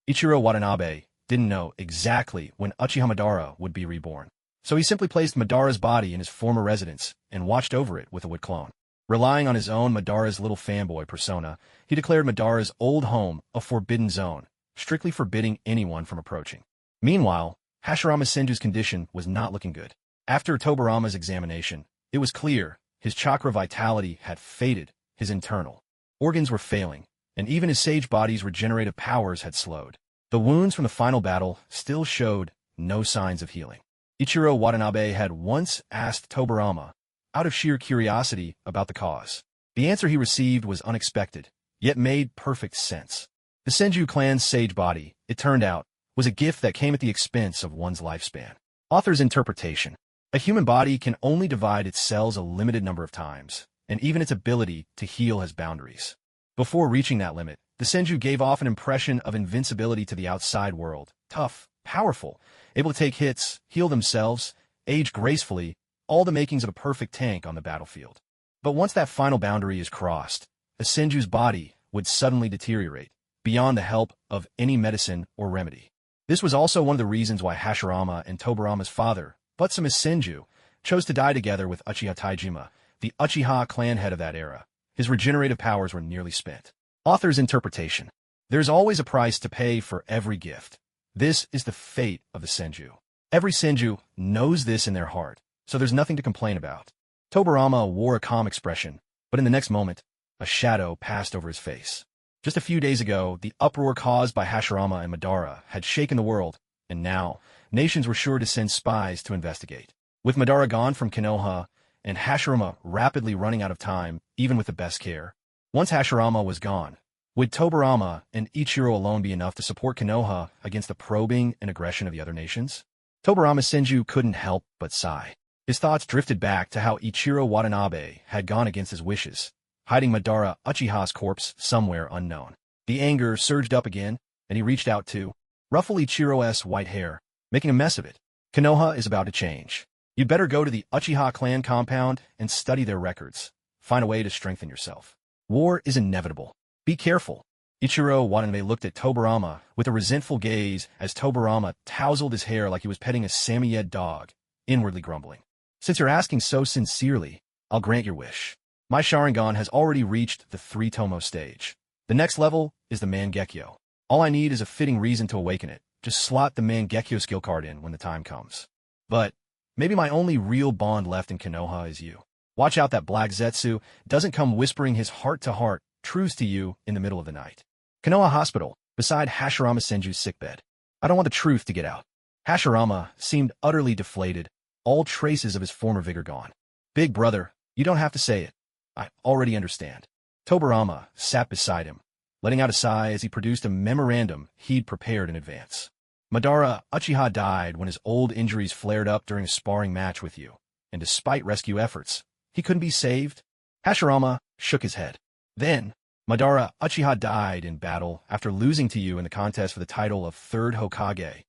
Ichiro Watanabe didn't know exactly when Uchiha Madara would be reborn, so he simply placed Madara's body in his former residence and watched over it with a wood clone. Relying on his own Madara's little fanboy persona, he declared Madara's old home a forbidden zone, strictly forbidding anyone from approaching. Meanwhile, Hashirama Senju's condition was not looking good. After Tobarama's examination, it was clear his chakra vitality had faded, his internal organs were failing, and even his sage body's regenerative powers had slowed. The wounds from the final battle still showed no signs of healing. Ichiro Watanabe had once asked Tobarama, out of sheer curiosity, about the cause. The answer he received was unexpected, yet made perfect sense. The Senju clan's sage body, it turned out, was a gift that came at the expense of one's lifespan. Author's interpretation. A human body can only divide its cells a limited number of times, and even its ability to heal has boundaries. Before reaching that limit, the Senju gave off an impression of invincibility to the outside world, tough, powerful, able to take hits, heal themselves, age gracefully, all the makings of a perfect tank on the battlefield. But once that final boundary is crossed, a Senju's body would suddenly deteriorate, beyond the help of any medicine or remedy. This was also one of the reasons why Hashirama and Tobarama's father, Butsumu Senju, chose to die together with Uchiha Taijima, the Uchiha clan head of that era. His regenerative powers were nearly spent. Author's interpretation. There's always a price to pay for every gift. This is the fate of the senju. Every senju knows this in their heart, so there's nothing to complain about. Tobarama wore a calm expression, but in the next moment, a shadow passed over his face. Just a few days ago, the uproar caused by Hashirama and Madara had shaken the world, and now, nations were sure to send spies to investigate. With Madara gone from Konoha, and Hashirama rapidly running out of time, even with the best care. Once Hashirama was gone, would Tobarama and Ichiro alone be enough to support Konoha against the probing and aggression of the other nations? Tobarama Senju couldn't help but sigh. His thoughts drifted back to how Ichiro Watanabe had gone against his wishes, hiding Madara Uchiha's corpse somewhere unknown. The anger surged up again, and he reached out to ruffle Ichiro's white hair, making a mess of it. Konoha is about to change. You'd better go to the Uchiha clan compound and study their records. Find a way to strengthen yourself. War is inevitable. Be careful. Ichiro Watanabe looked at Tobarama with a resentful gaze as Tobarama tousled his hair like he was petting a Samoyed dog, inwardly grumbling. Since you're asking so sincerely, I'll grant your wish. My Sharingan has already reached the 3-tomo stage. The next level is the Mangekyo. All I need is a fitting reason to awaken it. Just slot the Mangekyo skill card in when the time comes. But maybe my only real bond left in Konoha is you. Watch out that Black Zetsu doesn't come whispering his heart-to-heart truths to you in the middle of the night. Konoha Hospital, beside Hashirama Senju's sickbed. I don't want the truth to get out. Hashirama seemed utterly deflated, all traces of his former vigor gone. Big brother, you don't have to say it. I already understand. Tobarama sat beside him, letting out a sigh as he produced a memorandum he'd prepared in advance. Madara Uchiha died when his old injuries flared up during a sparring match with you, and despite rescue efforts, he couldn't be saved. Hashirama shook his head. Then, Madara Uchiha died in battle after losing to you in the contest for the title of 3rd Hokage.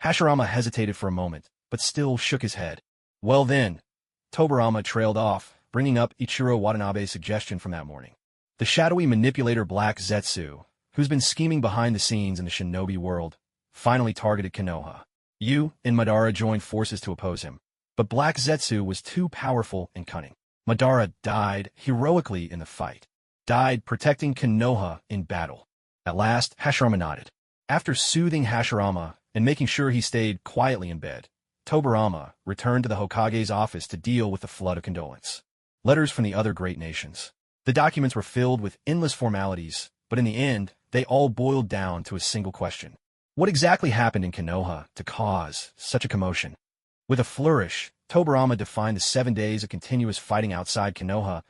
Hashirama hesitated for a moment, but still shook his head. Well then, Tobarama trailed off, bringing up Ichiro Watanabe's suggestion from that morning. The shadowy manipulator Black Zetsu, who's been scheming behind the scenes in the shinobi world, finally targeted Konoha. You and Madara joined forces to oppose him, but Black Zetsu was too powerful and cunning. Madara died heroically in the fight. Died protecting Konoha in battle. At last, Hashirama nodded. After soothing Hashirama and making sure he stayed quietly in bed, Tobarama returned to the Hokage's office to deal with the flood of condolence. Letters from the other great nations. The documents were filled with endless formalities, but in the end, they all boiled down to a single question. What exactly happened in Konoha to cause such a commotion? With a flourish, Tobarama defined the 7 days of continuous fighting outside Konoha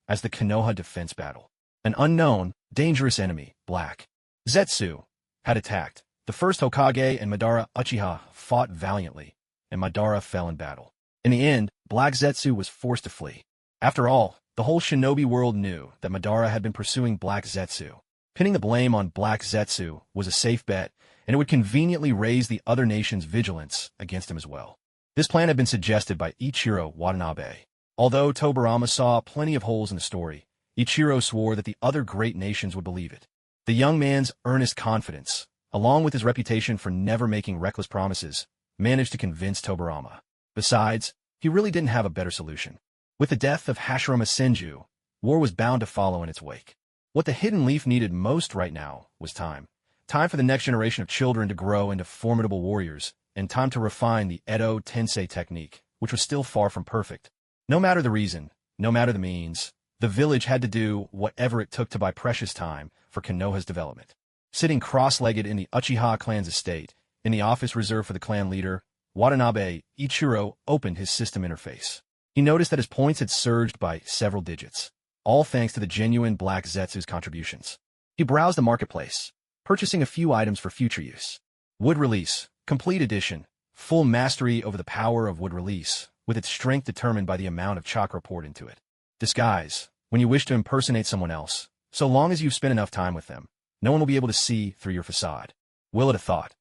as the Konoha Defense Battle. An unknown, dangerous enemy, Black Zetsu, had attacked. The first Hokage and Madara Uchiha fought valiantly, and Madara fell in battle. In the end, Black Zetsu was forced to flee. After all, the whole shinobi world knew that Madara had been pursuing Black Zetsu. Pinning the blame on Black Zetsu was a safe bet, and it would conveniently raise the other nation's vigilance against him as well. This plan had been suggested by Ichiro Watanabe. Although Tobarama saw plenty of holes in the story, Ichiro swore that the other great nations would believe it. The young man's earnest confidence, along with his reputation for never making reckless promises, managed to convince Tobarama. Besides, he really didn't have a better solution. With the death of Hashirama Senju, war was bound to follow in its wake. What the Hidden Leaf needed most right now was time. Time for the next generation of children to grow into formidable warriors, and time to refine the Edo Tensei technique, which was still far from perfect. No matter the reason, no matter the means, the village had to do whatever it took to buy precious time for Konoha's development. Sitting cross-legged in the Uchiha clan's estate, in the office reserved for the clan leader, Watanabe Ichiro opened his system interface. He noticed that his points had surged by several digits, all thanks to the genuine Black Zetsu's contributions. He browsed the marketplace, purchasing a few items for future use. Wood Release, Complete Edition, full mastery over the power of Wood Release, with its strength determined by the amount of chakra poured into it. Disguise, when you wish to impersonate someone else, so long as you've spent enough time with them, no one will be able to see through your facade. Will it have thought?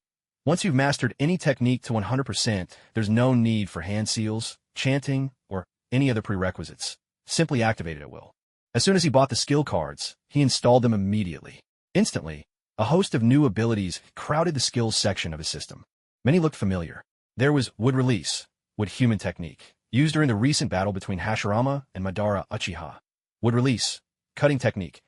Once you've mastered any technique to 100%, there's no need for hand seals, chanting, or any other prerequisites. Simply activate it at will. As soon as he bought the skill cards, he installed them immediately. Instantly, a host of new abilities crowded the skills section of his system. Many looked familiar. There was Wood Release, Wood Human Technique, used during the recent battle between Hashirama and Madara Uchiha. Wood Release, Cutting Technique,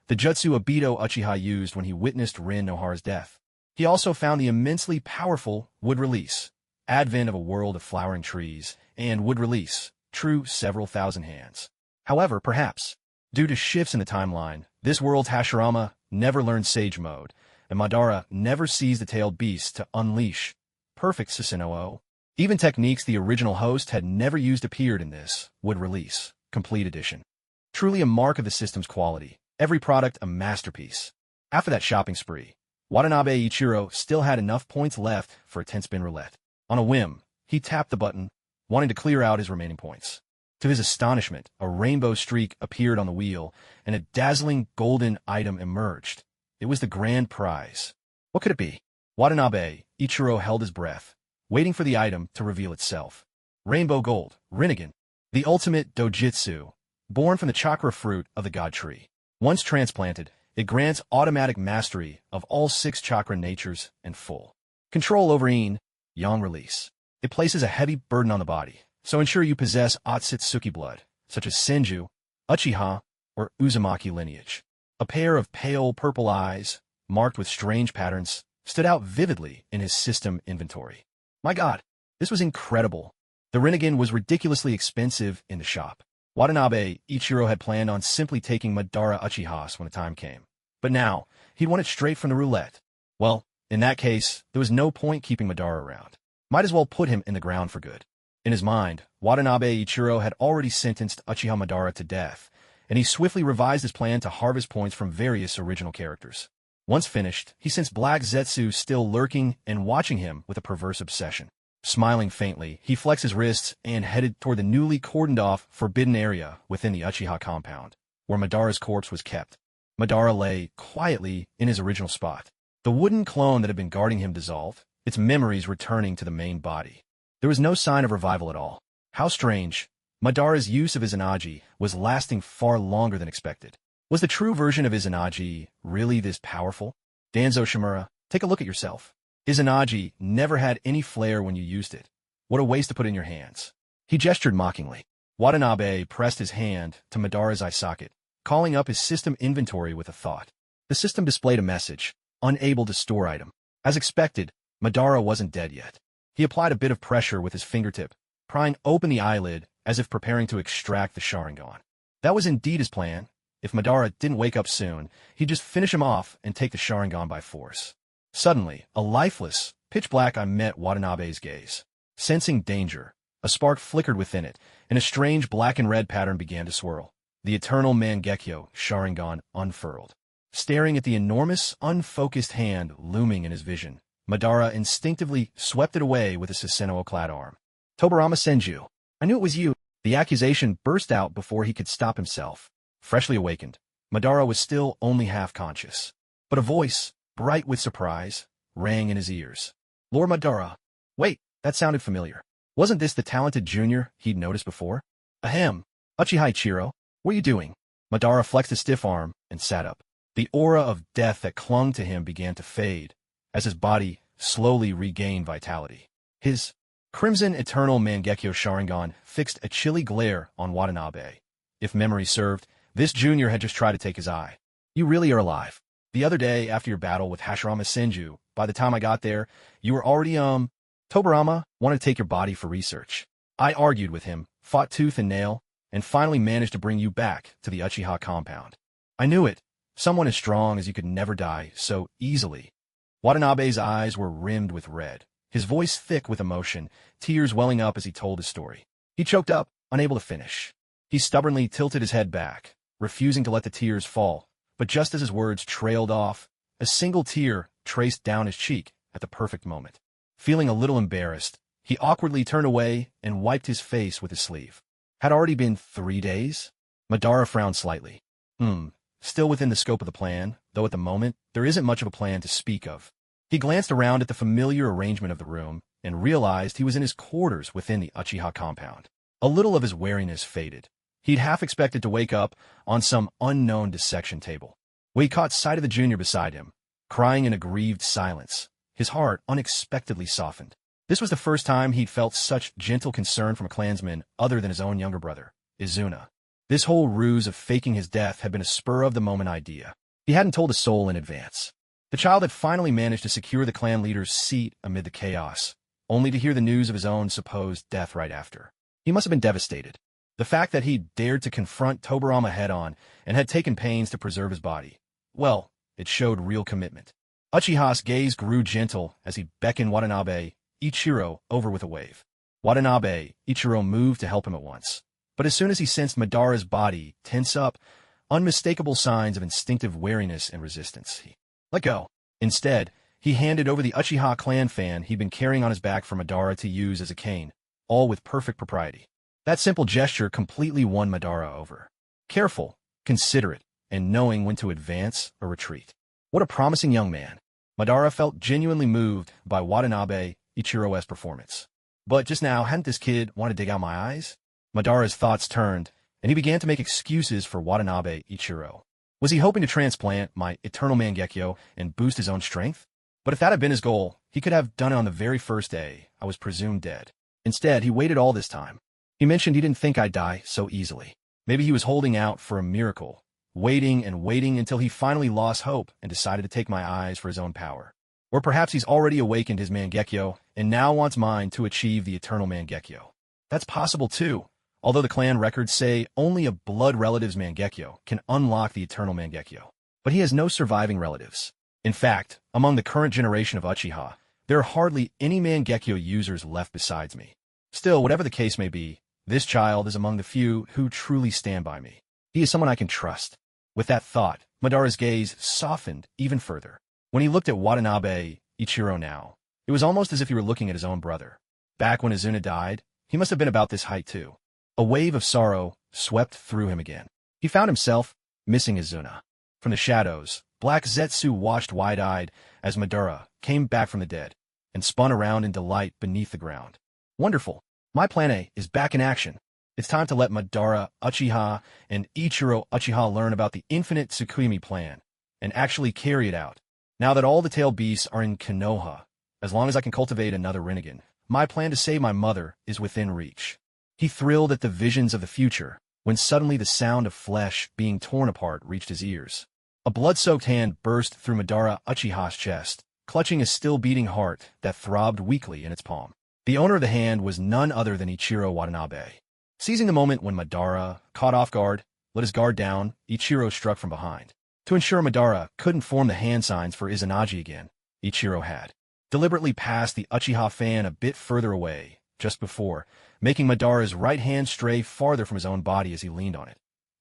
the jutsu Obito Uchiha used when he witnessed Rin Nohara's death. He also found the immensely powerful wood release, advent of a world of flowering trees, and wood release, true several thousand hands. However, perhaps, due to shifts in the timeline, this world's Hashirama never learned Sage Mode, and Madara never sees the tailed beast to unleash perfect Susanoo. Even techniques the original host had never used appeared in this wood release, complete edition. Truly a mark of the system's quality, every product a masterpiece. After that shopping spree, Watanabe Ichiro still had enough points left for a 10-spin roulette. On a whim, he tapped the button, wanting to clear out his remaining points. To his astonishment, a rainbow streak appeared on the wheel, and a dazzling golden item emerged. It was the grand prize. What could it be? Watanabe Ichiro held his breath, waiting for the item to reveal itself. Rainbow Gold, Rinnegan, the ultimate doujinshi, born from the chakra fruit of the god tree. Once transplanted, it grants automatic mastery of all 6 chakra natures and full control over yin, yang release. It places a heavy burden on the body, so ensure you possess Otsutsuki blood, such as Senju, Uchiha, or Uzumaki lineage. A pair of pale purple eyes, marked with strange patterns, stood out vividly in his system inventory. My god, this was incredible. The Rinnegan was ridiculously expensive in the shop. Watanabe Ichiro had planned on simply taking Madara Uchihas when the time came. But now, he'd won it straight from the roulette. Well, in that case, there was no point keeping Madara around. Might as well put him in the ground for good. In his mind, Watanabe Ichiro had already sentenced Uchiha Madara to death, and he swiftly revised his plan to harvest points from various original characters. Once finished, he sensed Black Zetsu still lurking and watching him with a perverse obsession. Smiling faintly, he flexed his wrists and headed toward the newly cordoned-off forbidden area within the Uchiha compound, where Madara's corpse was kept. Madara lay quietly in his original spot. The wooden clone that had been guarding him dissolved, its memories returning to the main body. There was no sign of revival at all. How strange. Madara's use of Izanagi was lasting far longer than expected. Was the true version of Izanagi really this powerful? Danzo Shimura, take a look at yourself. Izanagi never had any flair when you used it. What a waste to put in your hands. He gestured mockingly. Watanabe pressed his hand to Madara's eye socket, calling up his system inventory with a thought. The system displayed a message, unable to store item. As expected, Madara wasn't dead yet. He applied a bit of pressure with his fingertip, prying open the eyelid as if preparing to extract the Sharingan. That was indeed his plan. If Madara didn't wake up soon, he'd just finish him off and take the Sharingan by force. Suddenly, a lifeless, pitch-black eye met Watanabe's gaze. Sensing danger, a spark flickered within it, and a strange black and red pattern began to swirl. The eternal Mangekyo Sharingan unfurled. Staring at the enormous, unfocused hand looming in his vision, Madara instinctively swept it away with a Susanoo-clad arm. Tobarama Senju, I knew it was you. The accusation burst out before he could stop himself. Freshly awakened, Madara was still only half conscious. But a voice, bright with surprise, rang in his ears. Lord Madara. Wait, that sounded familiar. Wasn't this the talented junior he'd noticed before? Ahem. Uchiha Ichiro, what are you doing? Madara flexed a stiff arm and sat up. The aura of death that clung to him began to fade, as his body slowly regained vitality. His crimson eternal Mangekyo Sharingan fixed a chilly glare on Watanabe. If memory served, this junior had just tried to take his eye. You really are alive. The other day, after your battle with Hashirama Senju, by the time I got there, you were already, Tobarama wanted to take your body for research. I argued with him, fought tooth and nail, and finally managed to bring you back to the Uchiha compound. I knew it. Someone as strong as you could never die so easily. Watanabe's eyes were rimmed with red, his voice thick with emotion, tears welling up as he told his story. He choked up, unable to finish. He stubbornly tilted his head back, refusing to let the tears fall, but just as his words trailed off, a single tear traced down his cheek at the perfect moment. Feeling a little embarrassed, he awkwardly turned away and wiped his face with his sleeve. Had already been 3 days? Madara frowned slightly. Still within the scope of the plan, though at the moment, there isn't much of a plan to speak of. He glanced around at the familiar arrangement of the room and realized he was in his quarters within the Uchiha compound. A little of his wariness faded. He'd half expected to wake up on some unknown dissection table, where he caught sight of the junior beside him, crying in aggrieved silence. His heart unexpectedly softened. This was the first time he'd felt such gentle concern from a clansman other than his own younger brother, Izuna. This whole ruse of faking his death had been a spur-of-the-moment idea. He hadn't told a soul in advance. The child had finally managed to secure the clan leader's seat amid the chaos, only to hear the news of his own supposed death right after. He must have been devastated. The fact that he dared to confront Tobirama head-on and had taken pains to preserve his body, well, it showed real commitment. Uchiha's gaze grew gentle as he beckoned Watanabe Ichiro over with a wave. Watanabe Ichiro moved to help him at once. But as soon as he sensed Madara's body tense up, unmistakable signs of instinctive wariness and resistance, he let go. Instead, he handed over the Uchiha clan fan he'd been carrying on his back for Madara to use as a cane, all with perfect propriety. That simple gesture completely won Madara over. Careful, considerate, and knowing when to advance or retreat. What a promising young man. Madara felt genuinely moved by Watanabe Ichiro's performance. But just now, hadn't this kid want to dig out my eyes? Madara's thoughts turned, and he began to make excuses for Watanabe Ichiro. Was he hoping to transplant my eternal Mangekyo and boost his own strength? But if that had been his goal, he could have done it on the very first day I was presumed dead. Instead, he waited all this time. He mentioned he didn't think I'd die so easily. Maybe he was holding out for a miracle, waiting and waiting until he finally lost hope and decided to take my eyes for his own power. Or perhaps he's already awakened his Mangekyo and now wants mine to achieve the eternal Mangekyo. That's possible too, although the clan records say only a blood relative's Mangekyo can unlock the eternal Mangekyo. But he has no surviving relatives. In fact, among the current generation of Uchiha, there are hardly any Mangekyo users left besides me. Still, whatever the case may be, this child is among the few who truly stand by me. He is someone I can trust. With that thought, Madara's gaze softened even further. When he looked at Watanabe Ichiro now, it was almost as if he were looking at his own brother. Back when Izuna died, he must have been about this height too. A wave of sorrow swept through him again. He found himself missing Izuna. From the shadows, Black Zetsu watched wide-eyed as Madara came back from the dead and spun around in delight beneath the ground. Wonderful. My plan A is back in action. It's time to let Madara Uchiha and Ichiro Uchiha learn about the infinite Tsukuyami plan and actually carry it out. Now that all the tail beasts are in Konoha, as long as I can cultivate another Rinnegan, my plan to save my mother is within reach. He thrilled at the visions of the future when suddenly the sound of flesh being torn apart reached his ears. A blood-soaked hand burst through Madara Uchiha's chest, clutching a still-beating heart that throbbed weakly in its palm. The owner of the hand was none other than Ichiro Watanabe. Seizing the moment when Madara, caught off guard, let his guard down, Ichiro struck from behind. To ensure Madara couldn't form the hand signs for Izanagi again, Ichiro had deliberately passed the Uchiha fan a bit further away, just before, making Madara's right hand stray farther from his own body as he leaned on it,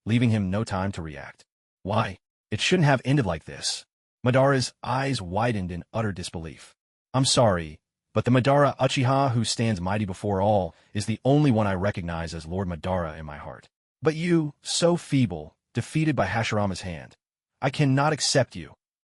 leaving him no time to react. Why? It shouldn't have ended like this. Madara's eyes widened in utter disbelief. I'm sorry, but the Madara Uchiha who stands mighty before all is the only one I recognize as Lord Madara in my heart. But you, so feeble, defeated by Hashirama's hand, I cannot accept you.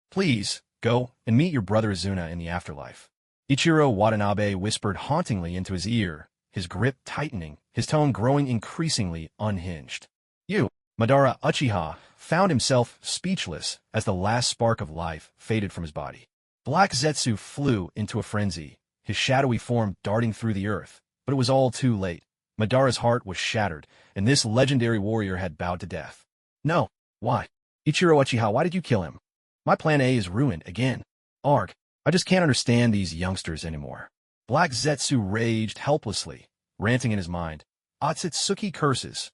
Please, go and meet your brother Izuna in the afterlife. Ichiro Watanabe whispered hauntingly into his ear, his grip tightening, his tone growing increasingly unhinged. You, Madara Uchiha, found himself speechless as the last spark of life faded from his body. Black Zetsu flew into a frenzy, his shadowy form darting through the earth, but it was all too late. Madara's heart was shattered, and this legendary warrior had bowed to death. No. Why? Ichiro Uchiha, why did you kill him? My plan A is ruined again. Arg, I just can't understand these youngsters anymore. Black Zetsu raged helplessly, ranting in his mind. Otsutsuki curses.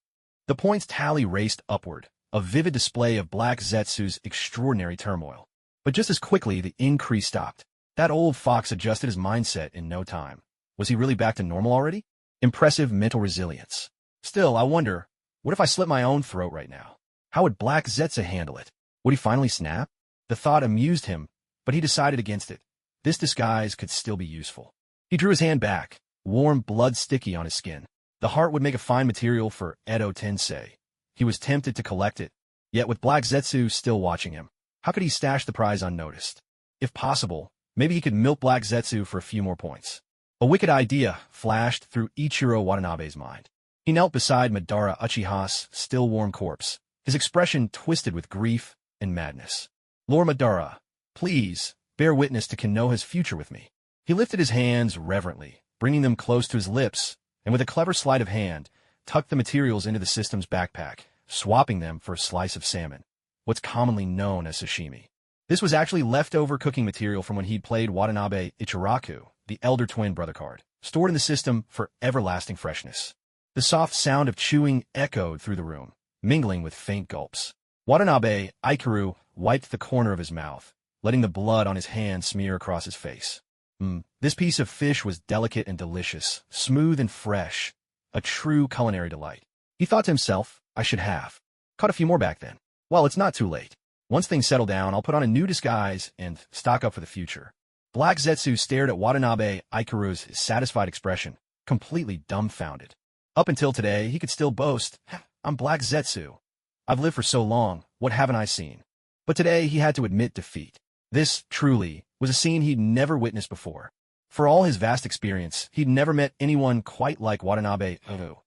The points tally raced upward, a vivid display of Black Zetsu's extraordinary turmoil. But just as quickly, the increase stopped. That old fox adjusted his mindset in no time. Was he really back to normal already? Impressive mental resilience. Still, I wonder, what if I slit my own throat right now? How would Black Zetsu handle it? Would he finally snap? The thought amused him, but he decided against it. This disguise could still be useful. He drew his hand back, warm blood sticky on his skin. The heart would make a fine material for Edo Tensei. He was tempted to collect it, yet with Black Zetsu still watching him, how could he stash the prize unnoticed? If possible, maybe he could milk Black Zetsu for a few more points. A wicked idea flashed through Ichiro Watanabe's mind. He knelt beside Madara Uchiha's still warm corpse, his expression twisted with grief and madness. Lord Madara, please, bear witness to Konoha's future with me. He lifted his hands reverently, bringing them close to his lips, and with a clever sleight of hand, tucked the materials into the system's backpack, swapping them for a slice of salmon, what's commonly known as sashimi. This was actually leftover cooking material from when he'd played Watanabe Ichiraku, the elder twin brother card, stored in the system for everlasting freshness. The soft sound of chewing echoed through the room, mingling with faint gulps. Watanabe Ikaru wiped the corner of his mouth, letting the blood on his hand smear across his face. This piece of fish was delicate and delicious, smooth and fresh, a true culinary delight. He thought to himself, I should have caught a few more back then. Well, it's not too late. Once things settle down, I'll put on a new disguise and stock up for the future. Black Zetsu stared at Watanabe Ikaru's satisfied expression, completely dumbfounded. Up until today, he could still boast, I'm Black Zetsu. I've lived for so long, what haven't I seen? But today he had to admit defeat. This, truly, was a scene he'd never witnessed before. For all his vast experience, he'd never met anyone quite like Watanabe Ikaru,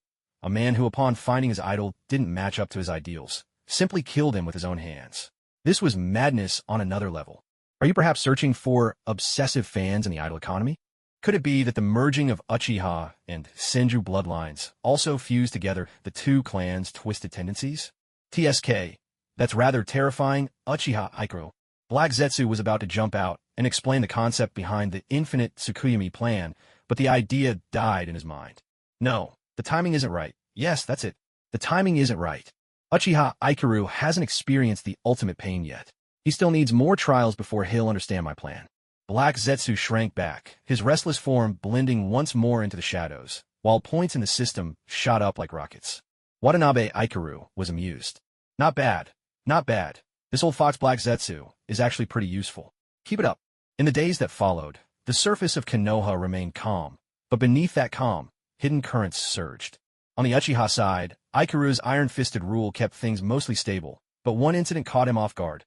a man who, upon finding his idol, didn't match up to his ideals, simply killed him with his own hands. This was madness on another level. Are you perhaps searching for obsessive fans in the idol economy? Could it be that the merging of Uchiha and Senju bloodlines also fused together the two clans' twisted tendencies? TSK, that's rather terrifying. Uchiha Ikaru. Black Zetsu was about to jump out and explain the concept behind the infinite Tsukuyomi plan, but the idea died in his mind. No, the timing isn't right. Yes, that's it. The timing isn't right. Uchiha Ikaru hasn't experienced the ultimate pain yet. He still needs more trials before he'll understand my plan. Black Zetsu shrank back, his restless form blending once more into the shadows, while points in the system shot up like rockets. Watanabe Ikaru was amused. Not bad. Not bad. This old fox Black Zetsu is actually pretty useful. Keep it up. In the days that followed, the surface of Konoha remained calm, but beneath that calm, hidden currents surged. On the Uchiha side, Ikaru's iron-fisted rule kept things mostly stable, but one incident caught him off guard.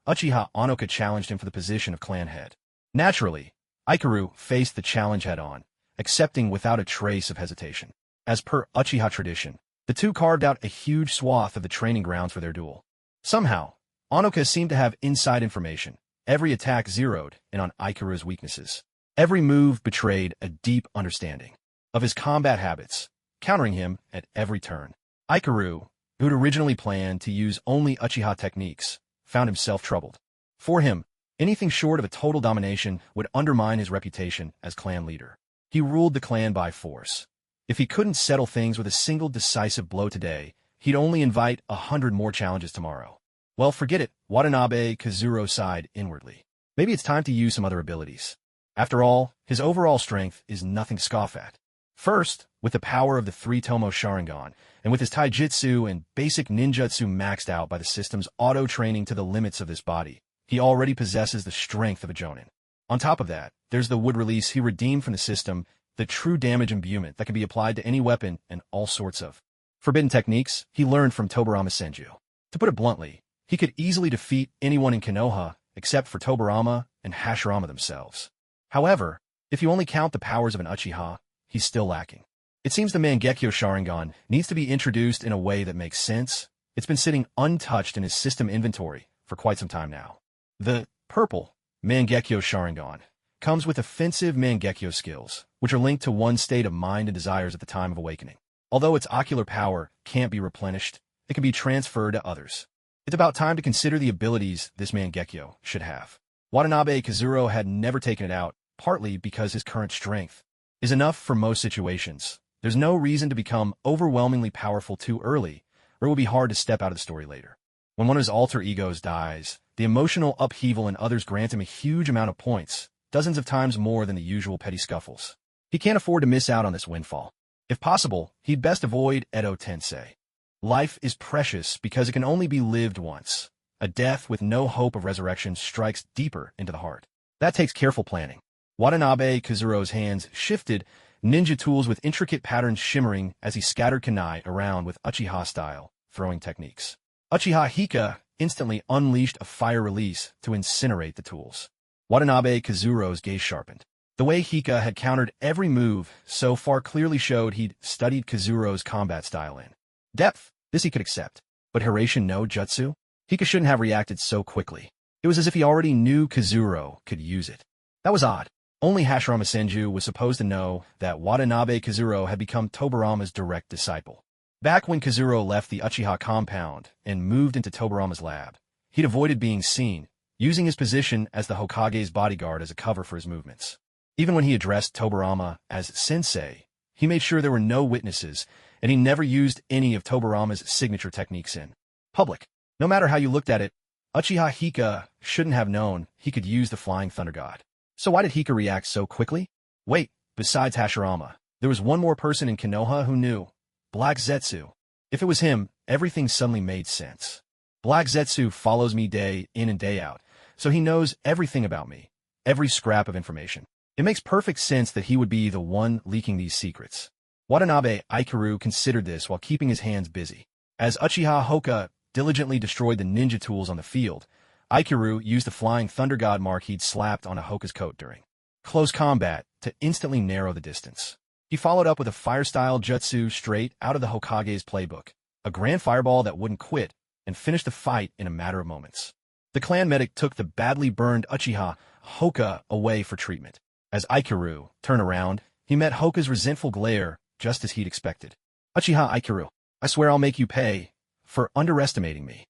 Uchiha Onoka challenged him for the position of clan head. Naturally, Ikaru faced the challenge head-on, accepting without a trace of hesitation. As per Uchiha tradition, the two carved out a huge swath of the training grounds for their duel. Somehow, Onoka seemed to have inside information. Every attack zeroed in on Ikaru's weaknesses. Every move betrayed a deep understanding of his combat habits, countering him at every turn. Ikaru, who'd originally planned to use only Uchiha techniques, found himself troubled. For him, anything short of a total domination would undermine his reputation as clan leader. He ruled the clan by force. If he couldn't settle things with a single decisive blow today, he'd only invite 100 more challenges tomorrow. Well, forget it, Watanabe Kazuro sighed inwardly. Maybe it's time to use some other abilities. After all, his overall strength is nothing to scoff at. First, with the power of the 3-Tomo Sharingan, and with his taijutsu and basic ninjutsu maxed out by the system's auto-training to the limits of this body, he already possesses the strength of a jonin. On top of that, there's the wood release he redeemed from the system, the true damage imbuement that can be applied to any weapon and all sorts of forbidden techniques he learned from Tobarama Senju. To put it bluntly, he could easily defeat anyone in Konoha except for Tobarama and Hashirama themselves. However, if you only count the powers of an Uchiha, he's still lacking. It seems the Mangekyo Sharingan needs to be introduced in a way that makes sense. It's been sitting untouched in his system inventory for quite some time now. The purple Mangekyo Sharingan comes with offensive Mangekyo skills, which are linked to one's state of mind and desires at the time of awakening. Although its ocular power can't be replenished, it can be transferred to others. It's about time to consider the abilities this Mangekyo should have. Watanabe Kazuro had never taken it out, partly because his current strength is enough for most situations. There's no reason to become overwhelmingly powerful too early, or it will be hard to step out of the story later. When one of his alter egos dies, the emotional upheaval in others grant him a huge amount of points, dozens of times more than the usual petty scuffles. He can't afford to miss out on this windfall. If possible, he'd best avoid Edo Tensei. Life is precious because it can only be lived once. A death with no hope of resurrection strikes deeper into the heart. That takes careful planning. Watanabe Kazuro's hands shifted, ninja tools with intricate patterns shimmering as he scattered kunai around with Uchiha-style throwing techniques. Uchiha Hika instantly unleashed a fire release to incinerate the tools. Watanabe Kazuro's gaze sharpened. The way Hika had countered every move so far clearly showed he'd studied Kazuro's combat style in depth. This he could accept. But Hiraishi no Jutsu? Hika shouldn't have reacted so quickly. It was as if he already knew Kazuro could use it. That was odd. Only Hashirama Senju was supposed to know that Watanabe Kazuro had become Tobarama's direct disciple. Back when Kazuro left the Uchiha compound and moved into Tobarama's lab, he'd avoided being seen, using his position as the Hokage's bodyguard as a cover for his movements. Even when he addressed Tobarama as sensei, he made sure there were no witnesses, and he never used any of Tobarama's signature techniques in public. No matter how you looked at it, Uchiha Hika shouldn't have known he could use the Flying Thunder God. So why did Hika react so quickly? Wait, besides Hashirama, there was one more person in Konoha who knew. Black Zetsu. If it was him, everything suddenly made sense. Black Zetsu follows me day in and day out, so he knows everything about me, every scrap of information. It makes perfect sense that he would be the one leaking these secrets. Watanabe Aikaru considered this while keeping his hands busy. As Uchiha Hoka diligently destroyed the ninja tools on the field, Aikaru used the Flying Thunder God mark he'd slapped on a Hoka's coat during close combat to instantly narrow the distance. He followed up with a fire-style jutsu straight out of the Hokage's playbook, a grand fireball that wouldn't quit, and finished the fight in a matter of moments. The clan medic took the badly burned Uchiha Hoka away for treatment. As Aikaru turned around, he met Hoka's resentful glare, just as he'd expected. Uchiha Aikaru, I swear I'll make you pay for underestimating me.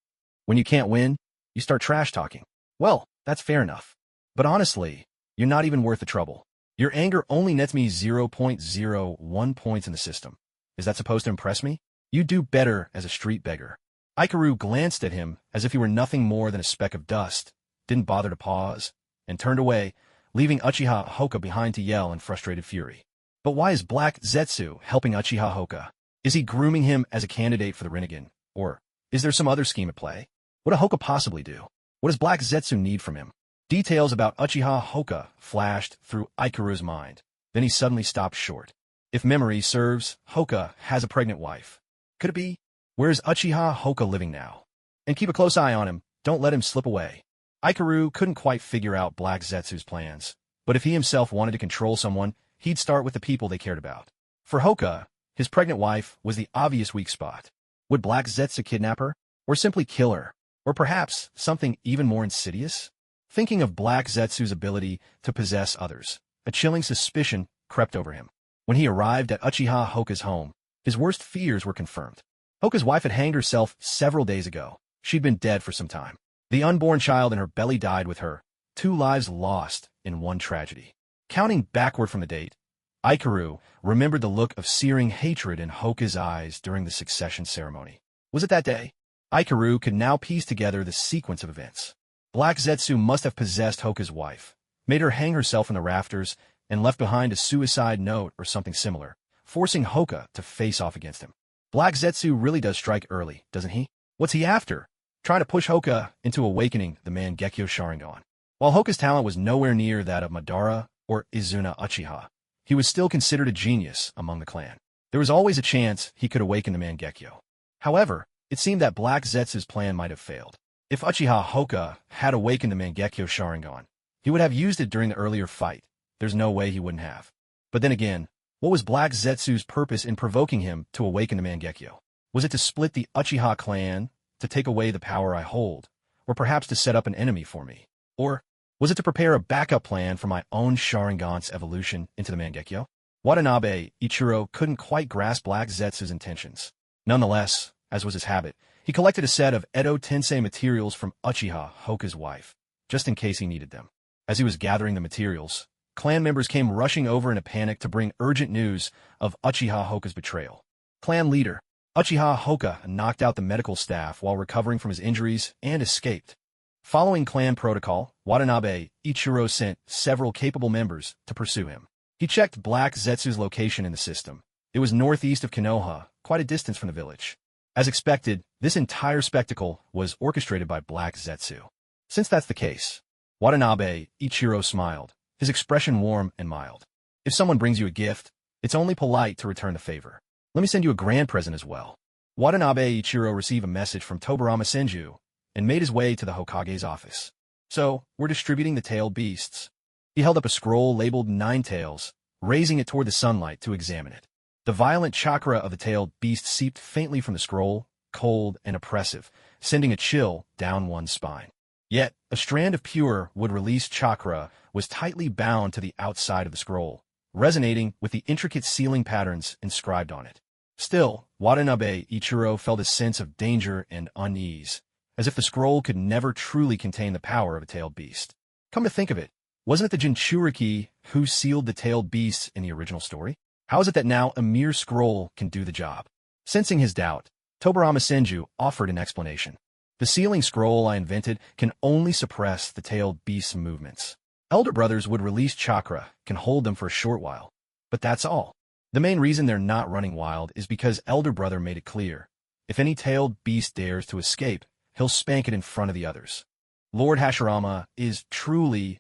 When you can't win, you start trash-talking. Well, that's fair enough. But honestly, you're not even worth the trouble. Your anger only nets me 0.01 points in the system. Is that supposed to impress me? You do better as a street beggar. Aikaru glanced at him as if he were nothing more than a speck of dust, didn't bother to pause, and turned away, leaving Uchiha Hoka behind to yell in frustrated fury. But why is Black Zetsu helping Uchiha Hoka? Is he grooming him as a candidate for the Rinnegan? Or is there some other scheme at play? What does Hoka possibly do? What does Black Zetsu need from him? Details about Uchiha Hoka flashed through Aikaru's mind. Then he suddenly stopped short. If memory serves, Hoka has a pregnant wife. Could it be? Where is Uchiha Hoka living now? And keep a close eye on him. Don't let him slip away. Aikaru couldn't quite figure out Black Zetsu's plans, but if he himself wanted to control someone, he'd start with the people they cared about. For Hoka, his pregnant wife was the obvious weak spot. Would Black Zetsu kidnap her? Or simply kill her? Or perhaps something even more insidious? Thinking of Black Zetsu's ability to possess others, a chilling suspicion crept over him. When he arrived at Uchiha Hoka's home, his worst fears were confirmed. Hoka's wife had hanged herself several days ago. She'd been dead for some time. The unborn child in her belly died with her. 2 lives lost in one tragedy. Counting backward from the date, Aikaru remembered the look of searing hatred in Hoka's eyes during the succession ceremony. Was it that day? Aikaru could now piece together the sequence of events. Black Zetsu must have possessed Hoka's wife, made her hang herself in the rafters, and left behind a suicide note or something similar, forcing Hoka to face off against him. Black Zetsu really does strike early, doesn't he? What's he after? Trying to push Hoka into awakening the Mangekyou Sharingan. While Hoka's talent was nowhere near that of Madara or Izuna Uchiha, he was still considered a genius among the clan. There was always a chance he could awaken the Mangekyou. However, it seemed that Black Zetsu's plan might have failed. If Uchiha Hoka had awakened the Mangekyou Sharingan, he would have used it during the earlier fight. There's no way he wouldn't have. But then again, what was Black Zetsu's purpose in provoking him to awaken the Mangekyou? Was it to split the Uchiha clan, to take away the power I hold, or perhaps to set up an enemy for me? Or was it to prepare a backup plan for my own Sharingan's evolution into the Mangekyou? Watanabe Ichiro couldn't quite grasp Black Zetsu's intentions. Nonetheless, as was his habit, he collected a set of Edo Tensei materials from Uchiha Hoka's wife, just in case he needed them. As he was gathering the materials, clan members came rushing over in a panic to bring urgent news of Uchiha Hoka's betrayal. Clan leader Uchiha Hoka knocked out the medical staff while recovering from his injuries and escaped. Following clan protocol, Watanabe Ichiro sent several capable members to pursue him. He checked Black Zetsu's location in the system. It was northeast of Konoha, quite a distance from the village. As expected, this entire spectacle was orchestrated by Black Zetsu. Since that's the case, Watanabe Ichiro smiled, his expression warm and mild. If someone brings you a gift, it's only polite to return the favor. Let me send you a grand present as well. Watanabe Ichiro received a message from Tobarama Senju and made his way to the Hokage's office. So, we're distributing the tailed beasts. He held up a scroll labeled 9 Tails, raising it toward the sunlight to examine it. The violent chakra of the tailed beast seeped faintly from the scroll, cold and oppressive, sending a chill down one's spine. Yet, a strand of pure wood-release chakra was tightly bound to the outside of the scroll, resonating with the intricate sealing patterns inscribed on it. Still, Watanabe Ichiro felt a sense of danger and unease, as if the scroll could never truly contain the power of a tailed beast. Come to think of it, wasn't it the Jinchuriki who sealed the tailed beasts in the original story? How is it that now a mere scroll can do the job? Sensing his doubt, Tobarama Senju offered an explanation. The sealing scroll I invented can only suppress the tailed beast's movements. Elder brothers would release chakra, can hold them for a short while. But that's all. The main reason they're not running wild is because Elder Brother made it clear. If any tailed beast dares to escape, he'll spank it in front of the others. Lord Hashirama is truly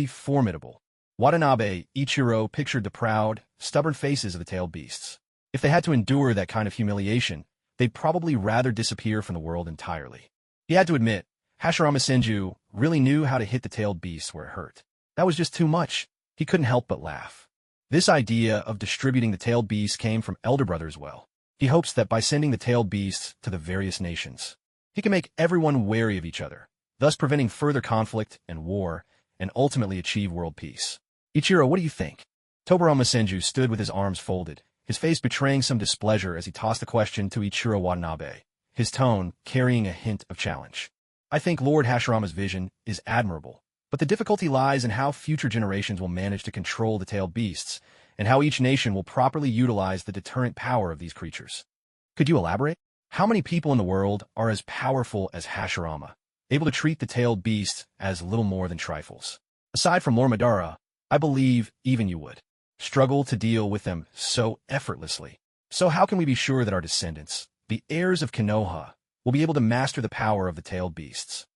formidable. Watanabe Ichiro pictured the proud, stubborn faces of the tailed beasts. If they had to endure that kind of humiliation, they'd probably rather disappear from the world entirely. He had to admit, Hashirama Senju really knew how to hit the tailed beasts where it hurt. That was just too much. He couldn't help but laugh. This idea of distributing the tailed beasts came from Elder Brother as well. He hopes that by sending the tailed beasts to the various nations, he can make everyone wary of each other, thus preventing further conflict and war, and ultimately achieve world peace. Ichiro, what do you think? Tobarama Senju stood with his arms folded, his face betraying some displeasure as he tossed the question to Ichiro Watanabe, his tone carrying a hint of challenge. I think Lord Hashirama's vision is admirable, but the difficulty lies in how future generations will manage to control the tailed beasts, and how each nation will properly utilize the deterrent power of these creatures. Could you elaborate? How many people in the world are as powerful as Hashirama, able to treat the tailed beasts as little more than trifles? Aside from Lord Madara, I believe even you would struggle to deal with them so effortlessly. So how can we be sure that our descendants, the heirs of Konoha, will be able to master the power of the tailed beasts?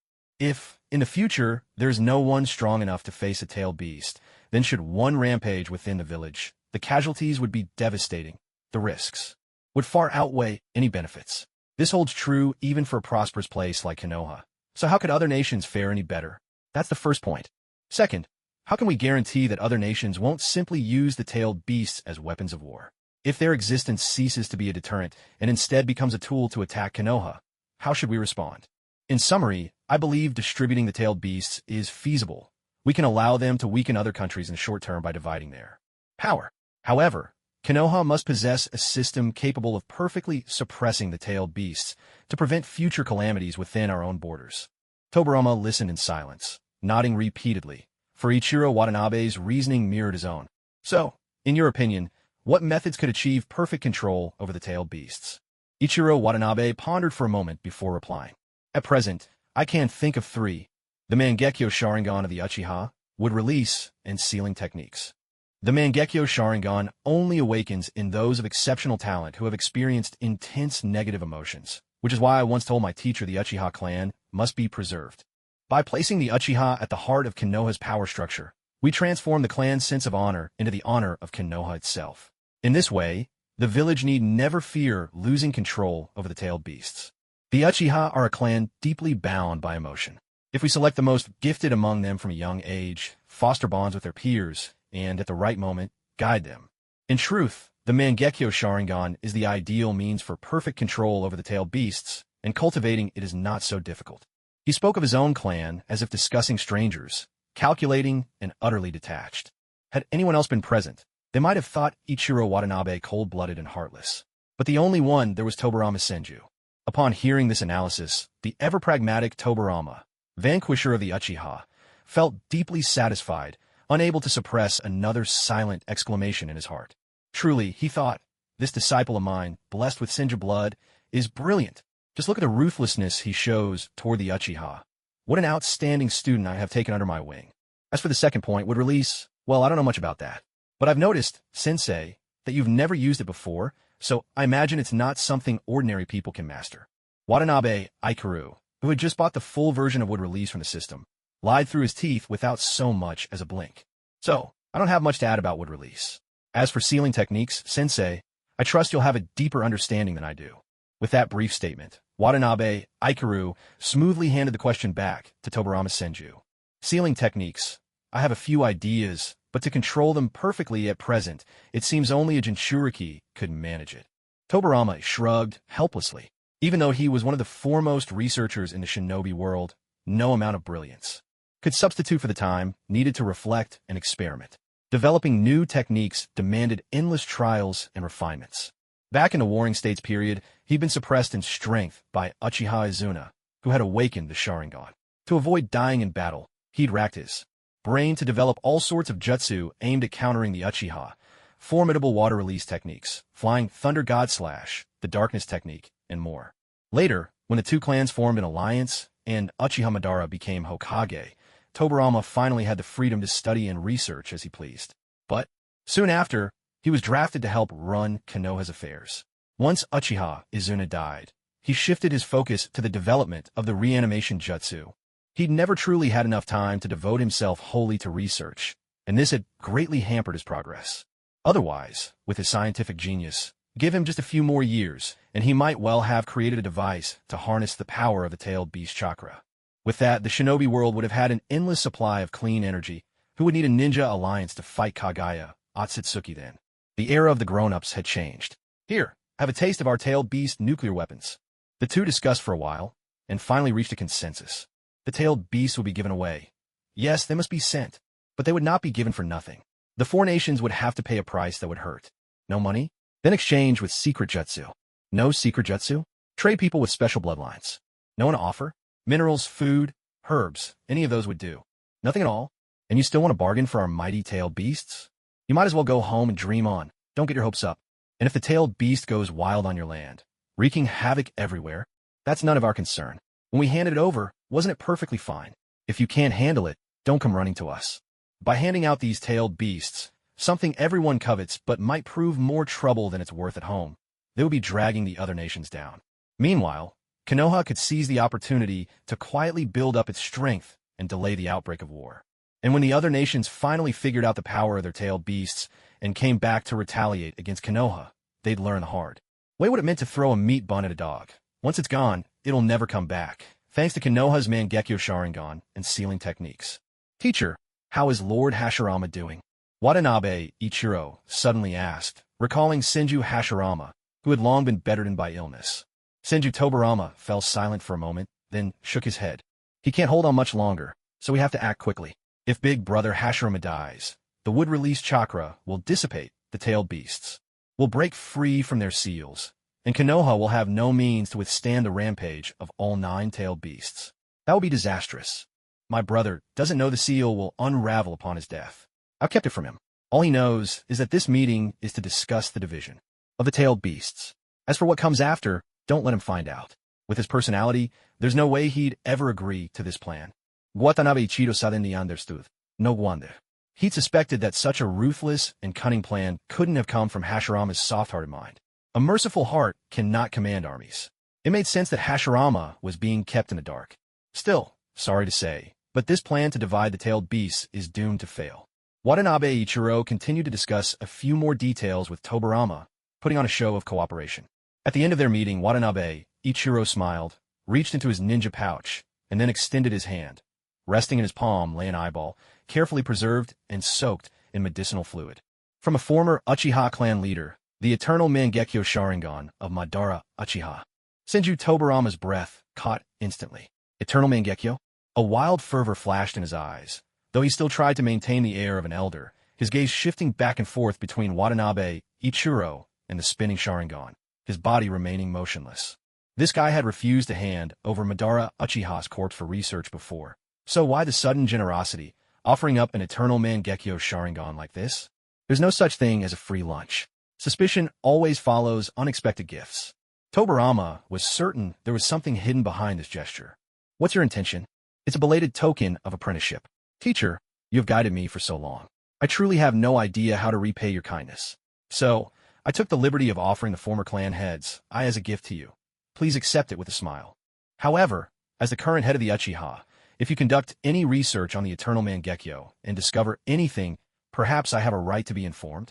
If, in the future, there's no one strong enough to face a tailed beast, then should one rampage within the village, the casualties would be devastating. The risks would far outweigh any benefits. This holds true even for a prosperous place like Konoha. So how could other nations fare any better? That's the first point. Second, how can we guarantee that other nations won't simply use the tailed beasts as weapons of war? If their existence ceases to be a deterrent and instead becomes a tool to attack Konoha, how should we respond? In summary, I believe distributing the tailed beasts is feasible. We can allow them to weaken other countries in the short term by dividing their power. However, Konoha must possess a system capable of perfectly suppressing the tailed beasts to prevent future calamities within our own borders. Tobarama listened in silence, nodding repeatedly, for Ichiro Watanabe's reasoning mirrored his own. So, in your opinion, what methods could achieve perfect control over the tailed beasts? Ichiro Watanabe pondered for a moment before replying. At present, I can think of three. The Mangekyo Sharingan of the Uchiha, would release, and sealing techniques. The Mangekyo Sharingan only awakens in those of exceptional talent who have experienced intense negative emotions, which is why I once told my teacher the Uchiha clan must be preserved. By placing the Uchiha at the heart of Konoha's power structure, we transform the clan's sense of honor into the honor of Konoha itself. In this way, the village need never fear losing control over the tailed beasts. The Uchiha are a clan deeply bound by emotion. If we select the most gifted among them from a young age, foster bonds with their peers, and at the right moment, guide them. In truth, the Mangekyo Sharingan is the ideal means for perfect control over the tailed beasts, and cultivating it is not so difficult. He spoke of his own clan as if discussing strangers, calculating and utterly detached. Had anyone else been present, they might have thought Ichiro Watanabe cold-blooded and heartless. But the only one there was Tobarama Senju. Upon hearing this analysis, the ever-pragmatic Tobarama, vanquisher of the Uchiha, felt deeply satisfied, unable to suppress another silent exclamation in his heart. Truly, he thought, this disciple of mine, blessed with Senju blood, is brilliant. Just look at the ruthlessness he shows toward the Uchiha. What an outstanding student I have taken under my wing. As for the second point, would release, well, I don't know much about that. But I've noticed, Sensei, that you've never used it before, so I imagine it's not something ordinary people can master. Watanabe Ikaru, who had just bought the full version of Wood Release from the system, lied through his teeth without so much as a blink. So, I don't have much to add about Wood Release. As for sealing techniques, Sensei, I trust you'll have a deeper understanding than I do. With that brief statement, Watanabe Ikaru smoothly handed the question back to Tobarama Senju. Sealing techniques. I have a few ideas, but to control them perfectly at present, it seems only a Jinchuriki could manage it. Tobarama shrugged helplessly. Even though he was one of the foremost researchers in the shinobi world, no amount of brilliance could substitute for the time needed to reflect and experiment. Developing new techniques demanded endless trials and refinements. Back in the Warring States period, he'd been suppressed in strength by Uchiha Izuna, who had awakened the Sharingan. To avoid dying in battle, he'd racked his brain to develop all sorts of jutsu aimed at countering the Uchiha, formidable water release techniques, flying thunder god slash, the darkness technique, and more. Later, when the two clans formed an alliance and Uchiha Madara became Hokage, Tobirama finally had the freedom to study and research as he pleased. But soon after, he was drafted to help run Konoha's affairs. Once Uchiha Izuna died, he shifted his focus to the development of the reanimation jutsu. He'd never truly had enough time to devote himself wholly to research, and this had greatly hampered his progress. Otherwise, with his scientific genius, give him just a few more years, and he might well have created a device to harness the power of the tailed beast chakra. With that, the shinobi world would have had an endless supply of clean energy. Who would need a ninja alliance to fight Kaguya, Otsutsuki then? The era of the grown-ups had changed. Here, have a taste of our tailed beast nuclear weapons. The two discussed for a while, and finally reached a consensus. The tailed beasts would be given away. Yes, they must be sent, but they would not be given for nothing. The four nations would have to pay a price that would hurt. No money? Then exchange with secret jutsu. No secret jutsu? Trade people with special bloodlines. No one to offer? Minerals, food, herbs, any of those would do. Nothing at all? And you still want to bargain for our mighty tailed beasts? You might as well go home and dream on. Don't get your hopes up. And if the tailed beast goes wild on your land, wreaking havoc everywhere, that's none of our concern. When we handed it over, wasn't it perfectly fine? If you can't handle it, don't come running to us. By handing out these tailed beasts, something everyone covets but might prove more trouble than it's worth at home, they would be dragging the other nations down. Meanwhile, Konoha could seize the opportunity to quietly build up its strength and delay the outbreak of war. And when the other nations finally figured out the power of their tailed beasts and came back to retaliate against Konoha, they'd learn the hard way what it meant to throw a meat bun at a dog. Once it's gone, it'll never come back, thanks to Konoha's Mangekyo Sharingan and sealing techniques. Teacher, how is Lord Hashirama doing? Watanabe Ichiro suddenly asked, recalling Senju Hashirama, who had long been bedridden by illness. Senju Tobirama fell silent for a moment, then shook his head. He can't hold on much longer, so we have to act quickly. If big brother Hashirama dies, the wood-release chakra will dissipate the tailed beasts. We'll break free from their seals, and Konoha will have no means to withstand the rampage of all 9 tailed beasts. That will be disastrous. My brother doesn't know the seal will unravel upon his death. I've kept it from him. All he knows is that this meeting is to discuss the division of the tailed beasts. As for what comes after, don't let him find out. With his personality, there's no way he'd ever agree to this plan. Watanabe Ichido suddenly understood. No wonder. He'd suspected that such a ruthless and cunning plan couldn't have come from Hashirama's soft-hearted mind. A merciful heart cannot command armies. It made sense that Hashirama was being kept in the dark. Still, sorry to say, but this plan to divide the tailed beasts is doomed to fail. Watanabe Ichiro continued to discuss a few more details with Tobirama, putting on a show of cooperation. At the end of their meeting, Watanabe Ichiro smiled, reached into his ninja pouch, and then extended his hand. Resting in his palm lay an eyeball, carefully preserved and soaked in medicinal fluid. From a former Uchiha clan leader, the eternal Mangekyo Sharingan of Madara Uchiha. Senju Tobirama's breath caught instantly. Eternal Mangekyo? A wild fervor flashed in his eyes. Though he still tried to maintain the air of an elder, his gaze shifting back and forth between Watanabe Ichiro and the spinning Sharingan, his body remaining motionless. This guy had refused to hand over Madara Uchiha's corpse for research before. So why the sudden generosity, offering up an eternal Mangekyo Sharingan like this? There's no such thing as a free lunch. Suspicion always follows unexpected gifts. Tobirama was certain there was something hidden behind this gesture. What's your intention? It's a belated token of apprenticeship. Teacher, you have guided me for so long. I truly have no idea how to repay your kindness. So, I took the liberty of offering the former clan heads as a gift to you. Please accept it with a smile. However, as the current head of the Uchiha, if you conduct any research on the Eternal Mangekyo and discover anything, perhaps I have a right to be informed?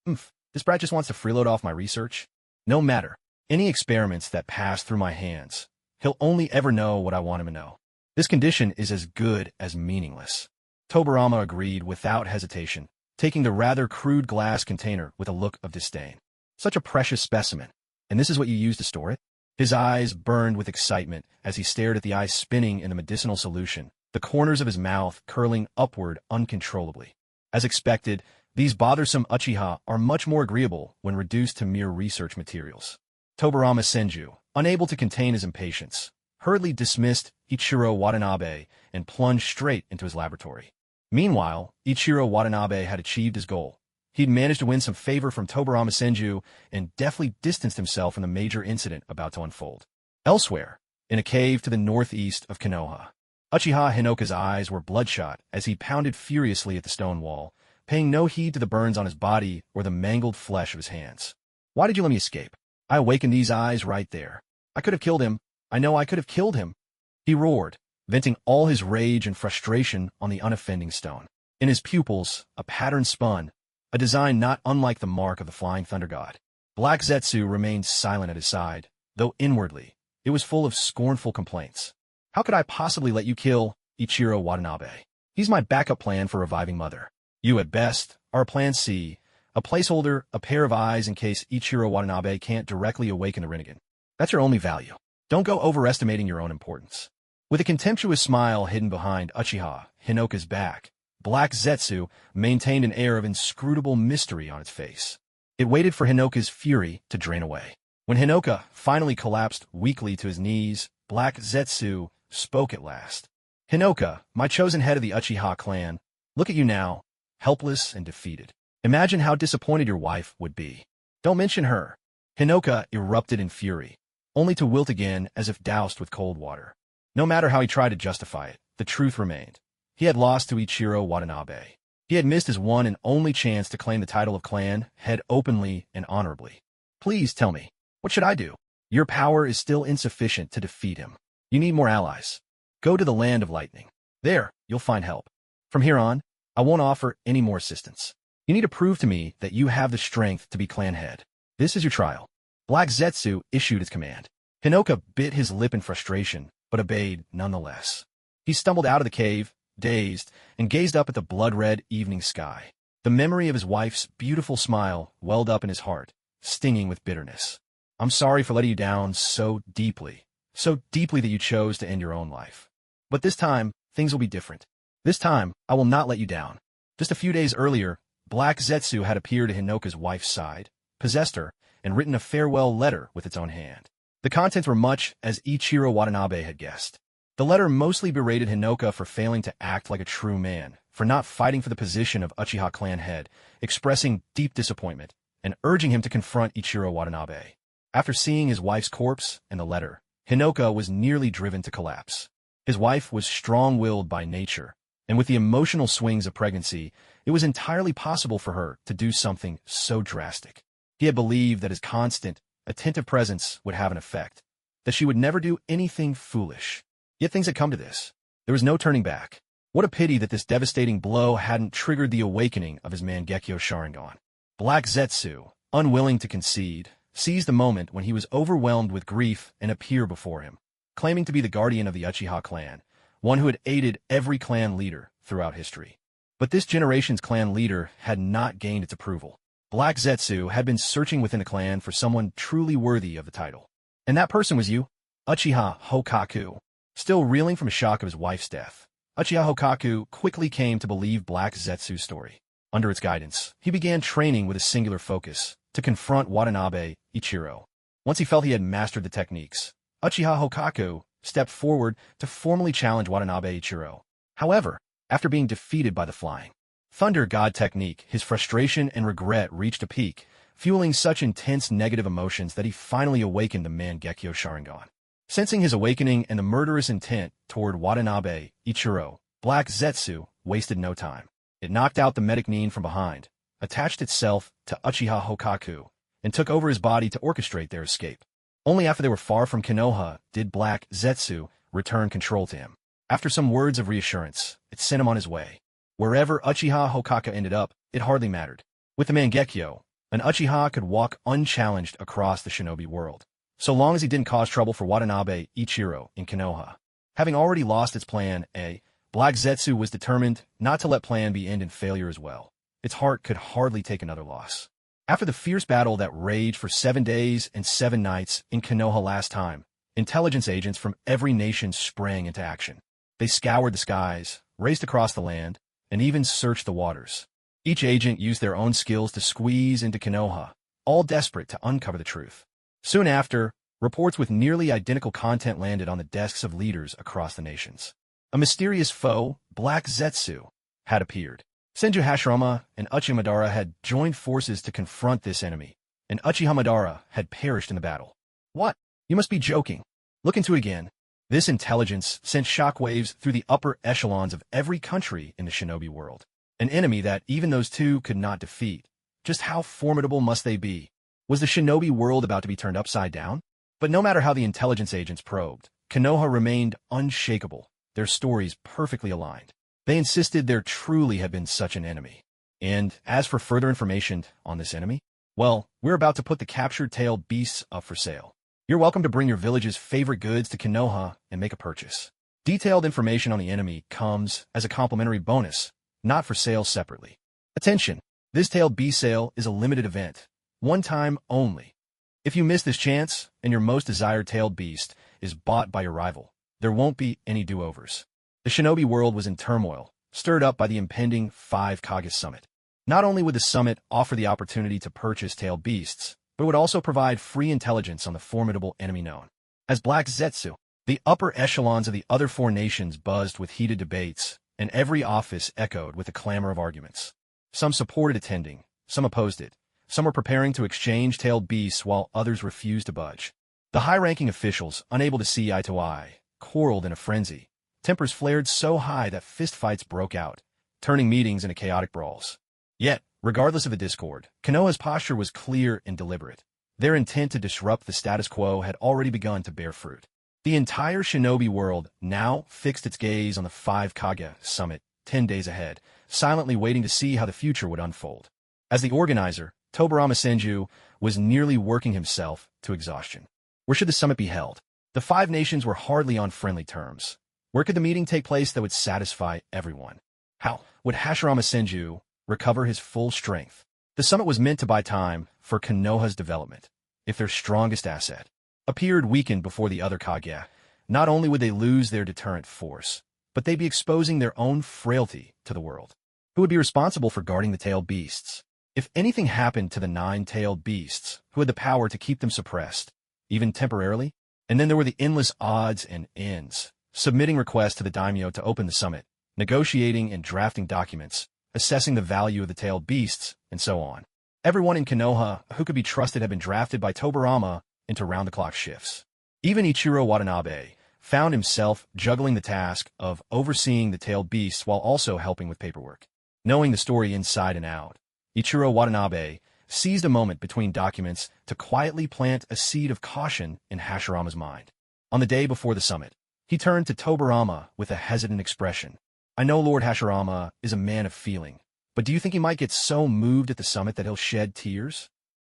This brat just wants to freeload off my research? No matter. Any experiments that pass through my hands, he'll only ever know what I want him to know. This condition is as good as meaningless. Tobirama agreed without hesitation, taking the rather crude glass container with a look of disdain. Such a precious specimen. And this is what you use to store it? His eyes burned with excitement as he stared at the ice spinning in the medicinal solution, the corners of his mouth curling upward uncontrollably. As expected, These bothersome Uchiha are much more agreeable when reduced to mere research materials. Tobarama Senju, unable to contain his impatience, hurriedly dismissed Ichiro Watanabe and plunged straight into his laboratory. Meanwhile, Ichiro Watanabe had achieved his goal. He'd managed to win some favor from Tobarama Senju and deftly distanced himself from the major incident about to unfold. Elsewhere, in a cave to the northeast of Konoha, Uchiha Hinoka's eyes were bloodshot as he pounded furiously at the stone wall, paying no heed to the burns on his body or the mangled flesh of his hands. Why did you let me escape? I awakened these eyes right there. I could have killed him. I know I could have killed him. He roared, venting all his rage and frustration on the unoffending stone. In his pupils, a pattern spun, a design not unlike the mark of the flying thunder god. Black Zetsu remained silent at his side, though inwardly, it was full of scornful complaints. How could I possibly let you kill Ichiro Watanabe? He's my backup plan for reviving Mother. You, at best, are a plan C, a placeholder, a pair of eyes in case Ichiro Watanabe can't directly awaken the Rinnegan. That's your only value. Don't go overestimating your own importance. With a contemptuous smile hidden behind Uchiha Hinoka's back, Black Zetsu maintained an air of inscrutable mystery on its face. It waited for Hinoka's fury to drain away. When Hinoka finally collapsed weakly to his knees, Black Zetsu spoke at last. Hinoka, my chosen head of the Uchiha clan, look at you now, helpless and defeated. Imagine how disappointed your wife would be. Don't mention her. Hinoka erupted in fury, only to wilt again as if doused with cold water. No matter how he tried to justify it, the truth remained. He had lost to Ichiro Watanabe. He had missed his one and only chance to claim the title of clan head openly and honorably. Please tell me, what should I do? Your power is still insufficient to defeat him. You need more allies. Go to the Land of Lightning. There, you'll find help. From here on, I won't offer any more assistance. You need to prove to me that you have the strength to be clan head. This is your trial. Black Zetsu issued his command. Hinoka bit his lip in frustration, but obeyed nonetheless. He stumbled out of the cave, dazed, and gazed up at the blood-red evening sky. The memory of his wife's beautiful smile welled up in his heart, stinging with bitterness. I'm sorry for letting you down so deeply that you chose to end your own life. But this time, things will be different. This time, I will not let you down. Just a few days earlier, Black Zetsu had appeared at Hinoka's wife's side, possessed her, and written a farewell letter with its own hand. The contents were much as Ichiro Watanabe had guessed. The letter mostly berated Hinoka for failing to act like a true man, for not fighting for the position of Uchiha clan head, expressing deep disappointment, and urging him to confront Ichiro Watanabe. After seeing his wife's corpse and the letter, Hinoka was nearly driven to collapse. His wife was strong-willed by nature, and with the emotional swings of pregnancy, it was entirely possible for her to do something so drastic. He had believed that his constant, attentive presence would have an effect, that she would never do anything foolish. Yet things had come to this. There was no turning back. What a pity that this devastating blow hadn't triggered the awakening of his Mangekyo Sharingan. Black Zetsu, unwilling to concede, seized the moment when he was overwhelmed with grief and appeared before him, claiming to be the guardian of the Uchiha clan, one who had aided every clan leader throughout history. But this generation's clan leader had not gained its approval. Black Zetsu had been searching within the clan for someone truly worthy of the title. And that person was you, Uchiha Hokaku. Still reeling from a shock of his wife's death, Uchiha Hokaku quickly came to believe Black Zetsu's story. Under its guidance, he began training with a singular focus to confront Watanabe Ichiro. Once he felt he had mastered the techniques, Uchiha Hokaku stepped forward to formally challenge Watanabe Ichiro. However, after being defeated by the Flying Thunder God technique, his frustration and regret reached a peak, fueling such intense negative emotions that he finally awakened the Mangekyo Sharingan. Sensing his awakening and the murderous intent toward Watanabe Ichiro, Black Zetsu wasted no time. It knocked out the medic Nin from behind, attached itself to Uchiha Hokaku, and took over his body to orchestrate their escape. Only after they were far from Konoha did Black Zetsu return control to him. After some words of reassurance, it sent him on his way. Wherever Uchiha Hokaku ended up, it hardly mattered. With the Mangekyo, an Uchiha could walk unchallenged across the shinobi world, so long as he didn't cause trouble for Watanabe Ichiro in Konoha. Having already lost its plan A, Black Zetsu was determined not to let plan B end in failure as well. Its heart could hardly take another loss. After the fierce battle that raged for 7 days and 7 nights in Konoha last time, intelligence agents from every nation sprang into action. They scoured the skies, raced across the land, and even searched the waters. Each agent used their own skills to squeeze into Konoha, all desperate to uncover the truth. Soon after, reports with nearly identical content landed on the desks of leaders across the nations. A mysterious foe, Black Zetsu, had appeared. Senju Hashirama and Uchiha Madara had joined forces to confront this enemy, and Uchiha Madara had perished in the battle. What? You must be joking. Look into it again. This intelligence sent shockwaves through the upper echelons of every country in the shinobi world. An enemy that even those two could not defeat. Just how formidable must they be? Was the shinobi world about to be turned upside down? But no matter how the intelligence agents probed, Konoha remained unshakable, their stories perfectly aligned. They insisted there truly had been such an enemy. And as for further information on this enemy, well, we're about to put the captured tailed beasts up for sale. You're welcome to bring your village's favorite goods to Konoha and make a purchase. Detailed information on the enemy comes as a complimentary bonus, not for sale separately. Attention! This tailed beast sale is a limited event, one time only. If you miss this chance and your most desired tailed beast is bought by your rival, there won't be any do-overs. The shinobi world was in turmoil, stirred up by the impending 5 Kage Summit. Not only would the summit offer the opportunity to purchase tailed beasts, but it would also provide free intelligence on the formidable enemy known as Black Zetsu. The upper echelons of the other 4 nations buzzed with heated debates, and every office echoed with a clamor of arguments. Some supported attending, some opposed it, some were preparing to exchange tailed beasts while others refused to budge. The high-ranking officials, unable to see eye to eye, quarreled in a frenzy. Tempers flared so high that fistfights broke out, turning meetings into chaotic brawls. Yet, regardless of the discord, Konoha's posture was clear and deliberate. Their intent to disrupt the status quo had already begun to bear fruit. The entire shinobi world now fixed its gaze on the 5 Kage Summit 10 days ahead, silently waiting to see how the future would unfold. As the organizer, Tobarama Senju was nearly working himself to exhaustion. Where should the summit be held? The 5 nations were hardly on friendly terms. Where could the meeting take place that would satisfy everyone? How would Hashirama Senju recover his full strength? The summit was meant to buy time for Konoha's development. If their strongest asset appeared weakened before the other Kage, not only would they lose their deterrent force, but they'd be exposing their own frailty to the world. Who would be responsible for guarding the tailed beasts? If anything happened to the 9 tailed beasts, who had the power to keep them suppressed, even temporarily? And then there were the endless odds and ends, submitting requests to the daimyo to open the summit, negotiating and drafting documents, assessing the value of the tailed beasts, and so on. Everyone in Konoha who could be trusted had been drafted by Tobarama into round-the-clock shifts. Even Ichiro Watanabe found himself juggling the task of overseeing the tailed beasts while also helping with paperwork. Knowing the story inside and out, Ichiro Watanabe seized a moment between documents to quietly plant a seed of caution in Hashirama's mind. On the day before the summit, he turned to Tobarama with a hesitant expression. I know Lord Hashirama is a man of feeling, but do you think he might get so moved at the summit that he'll shed tears?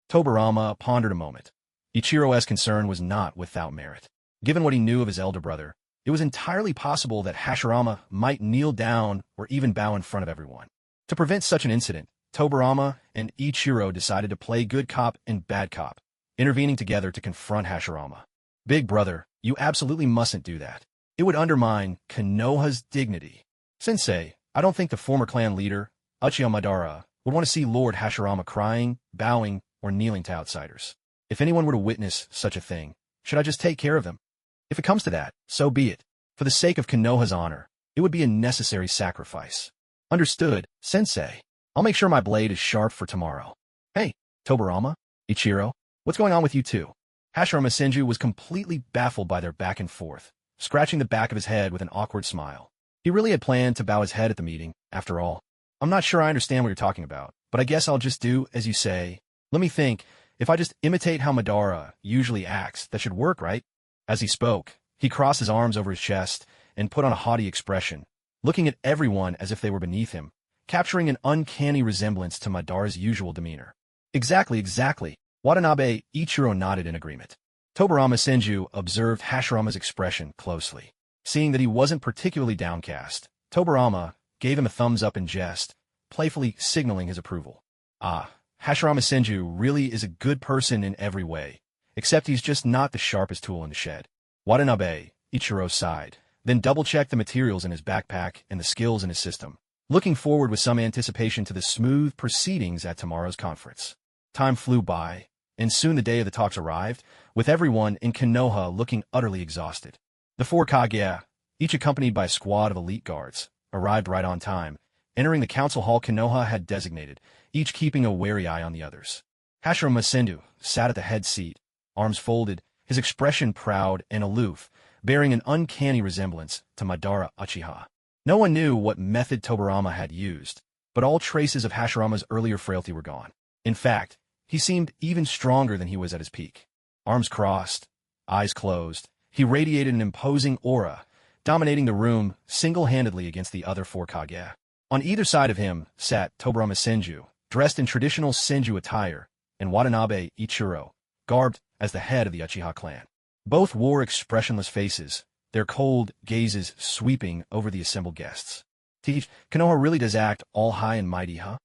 Tobarama pondered a moment. Ichiro's concern was not without merit. Given what he knew of his elder brother, it was entirely possible that Hashirama might kneel down or even bow in front of everyone. To prevent such an incident, Tobarama and Ichiro decided to play good cop and bad cop, intervening together to confront Hashirama. Big brother, you absolutely mustn't do that. It would undermine Konoha's dignity. Sensei, I don't think the former clan leader, Uchiha Madara, would want to see Lord Hashirama crying, bowing, or kneeling to outsiders. If anyone were to witness such a thing, should I just take care of them? If it comes to that, so be it. For the sake of Konoha's honor, it would be a necessary sacrifice. Understood, Sensei. I'll make sure my blade is sharp for tomorrow. Hey, Tobarama, Ichiro, what's going on with you two? Hashirama Senju was completely baffled by their back and forth, scratching the back of his head with an awkward smile. He really had planned to bow his head at the meeting, after all. I'm not sure I understand what you're talking about, but I guess I'll just do as you say. Let me think. If I just imitate how Madara usually acts, that should work, right? As he spoke, he crossed his arms over his chest and put on a haughty expression, looking at everyone as if they were beneath him, capturing an uncanny resemblance to Madara's usual demeanor. Exactly. Watanabe Ichiro nodded in agreement. Tobarama Senju observed Hashirama's expression closely. Seeing that he wasn't particularly downcast, Tobarama gave him a thumbs up in jest, playfully signaling his approval. Ah, Hashirama Senju really is a good person in every way, except he's just not the sharpest tool in the shed. Watanabe, Ichiro sighed, then double-checked the materials in his backpack and the skills in his system. looking forward with some anticipation to the smooth proceedings at tomorrow's conference. Time flew by, and soon the day of the talks arrived, with everyone in Konoha looking utterly exhausted. The four Kage, each accompanied by a squad of elite guards, arrived right on time, entering the council hall Konoha had designated, each keeping a wary eye on the others. Hashirama Senju sat at the head seat, arms folded, his expression proud and aloof, bearing an uncanny resemblance to Madara Uchiha. No one knew what method Tobirama had used, but all traces of Hashirama's earlier frailty were gone. In fact, he seemed even stronger than he was at his peak. Arms crossed, eyes closed, he radiated an imposing aura, dominating the room single-handedly against the other four Kage. On either side of him sat Tobirama Senju, dressed in traditional Senju attire, and Watanabe Ichiro, garbed as the head of the Uchiha clan. Both wore expressionless faces, their cold gazes sweeping over the assembled guests. Teach, Konoha really does act all high and mighty, huh?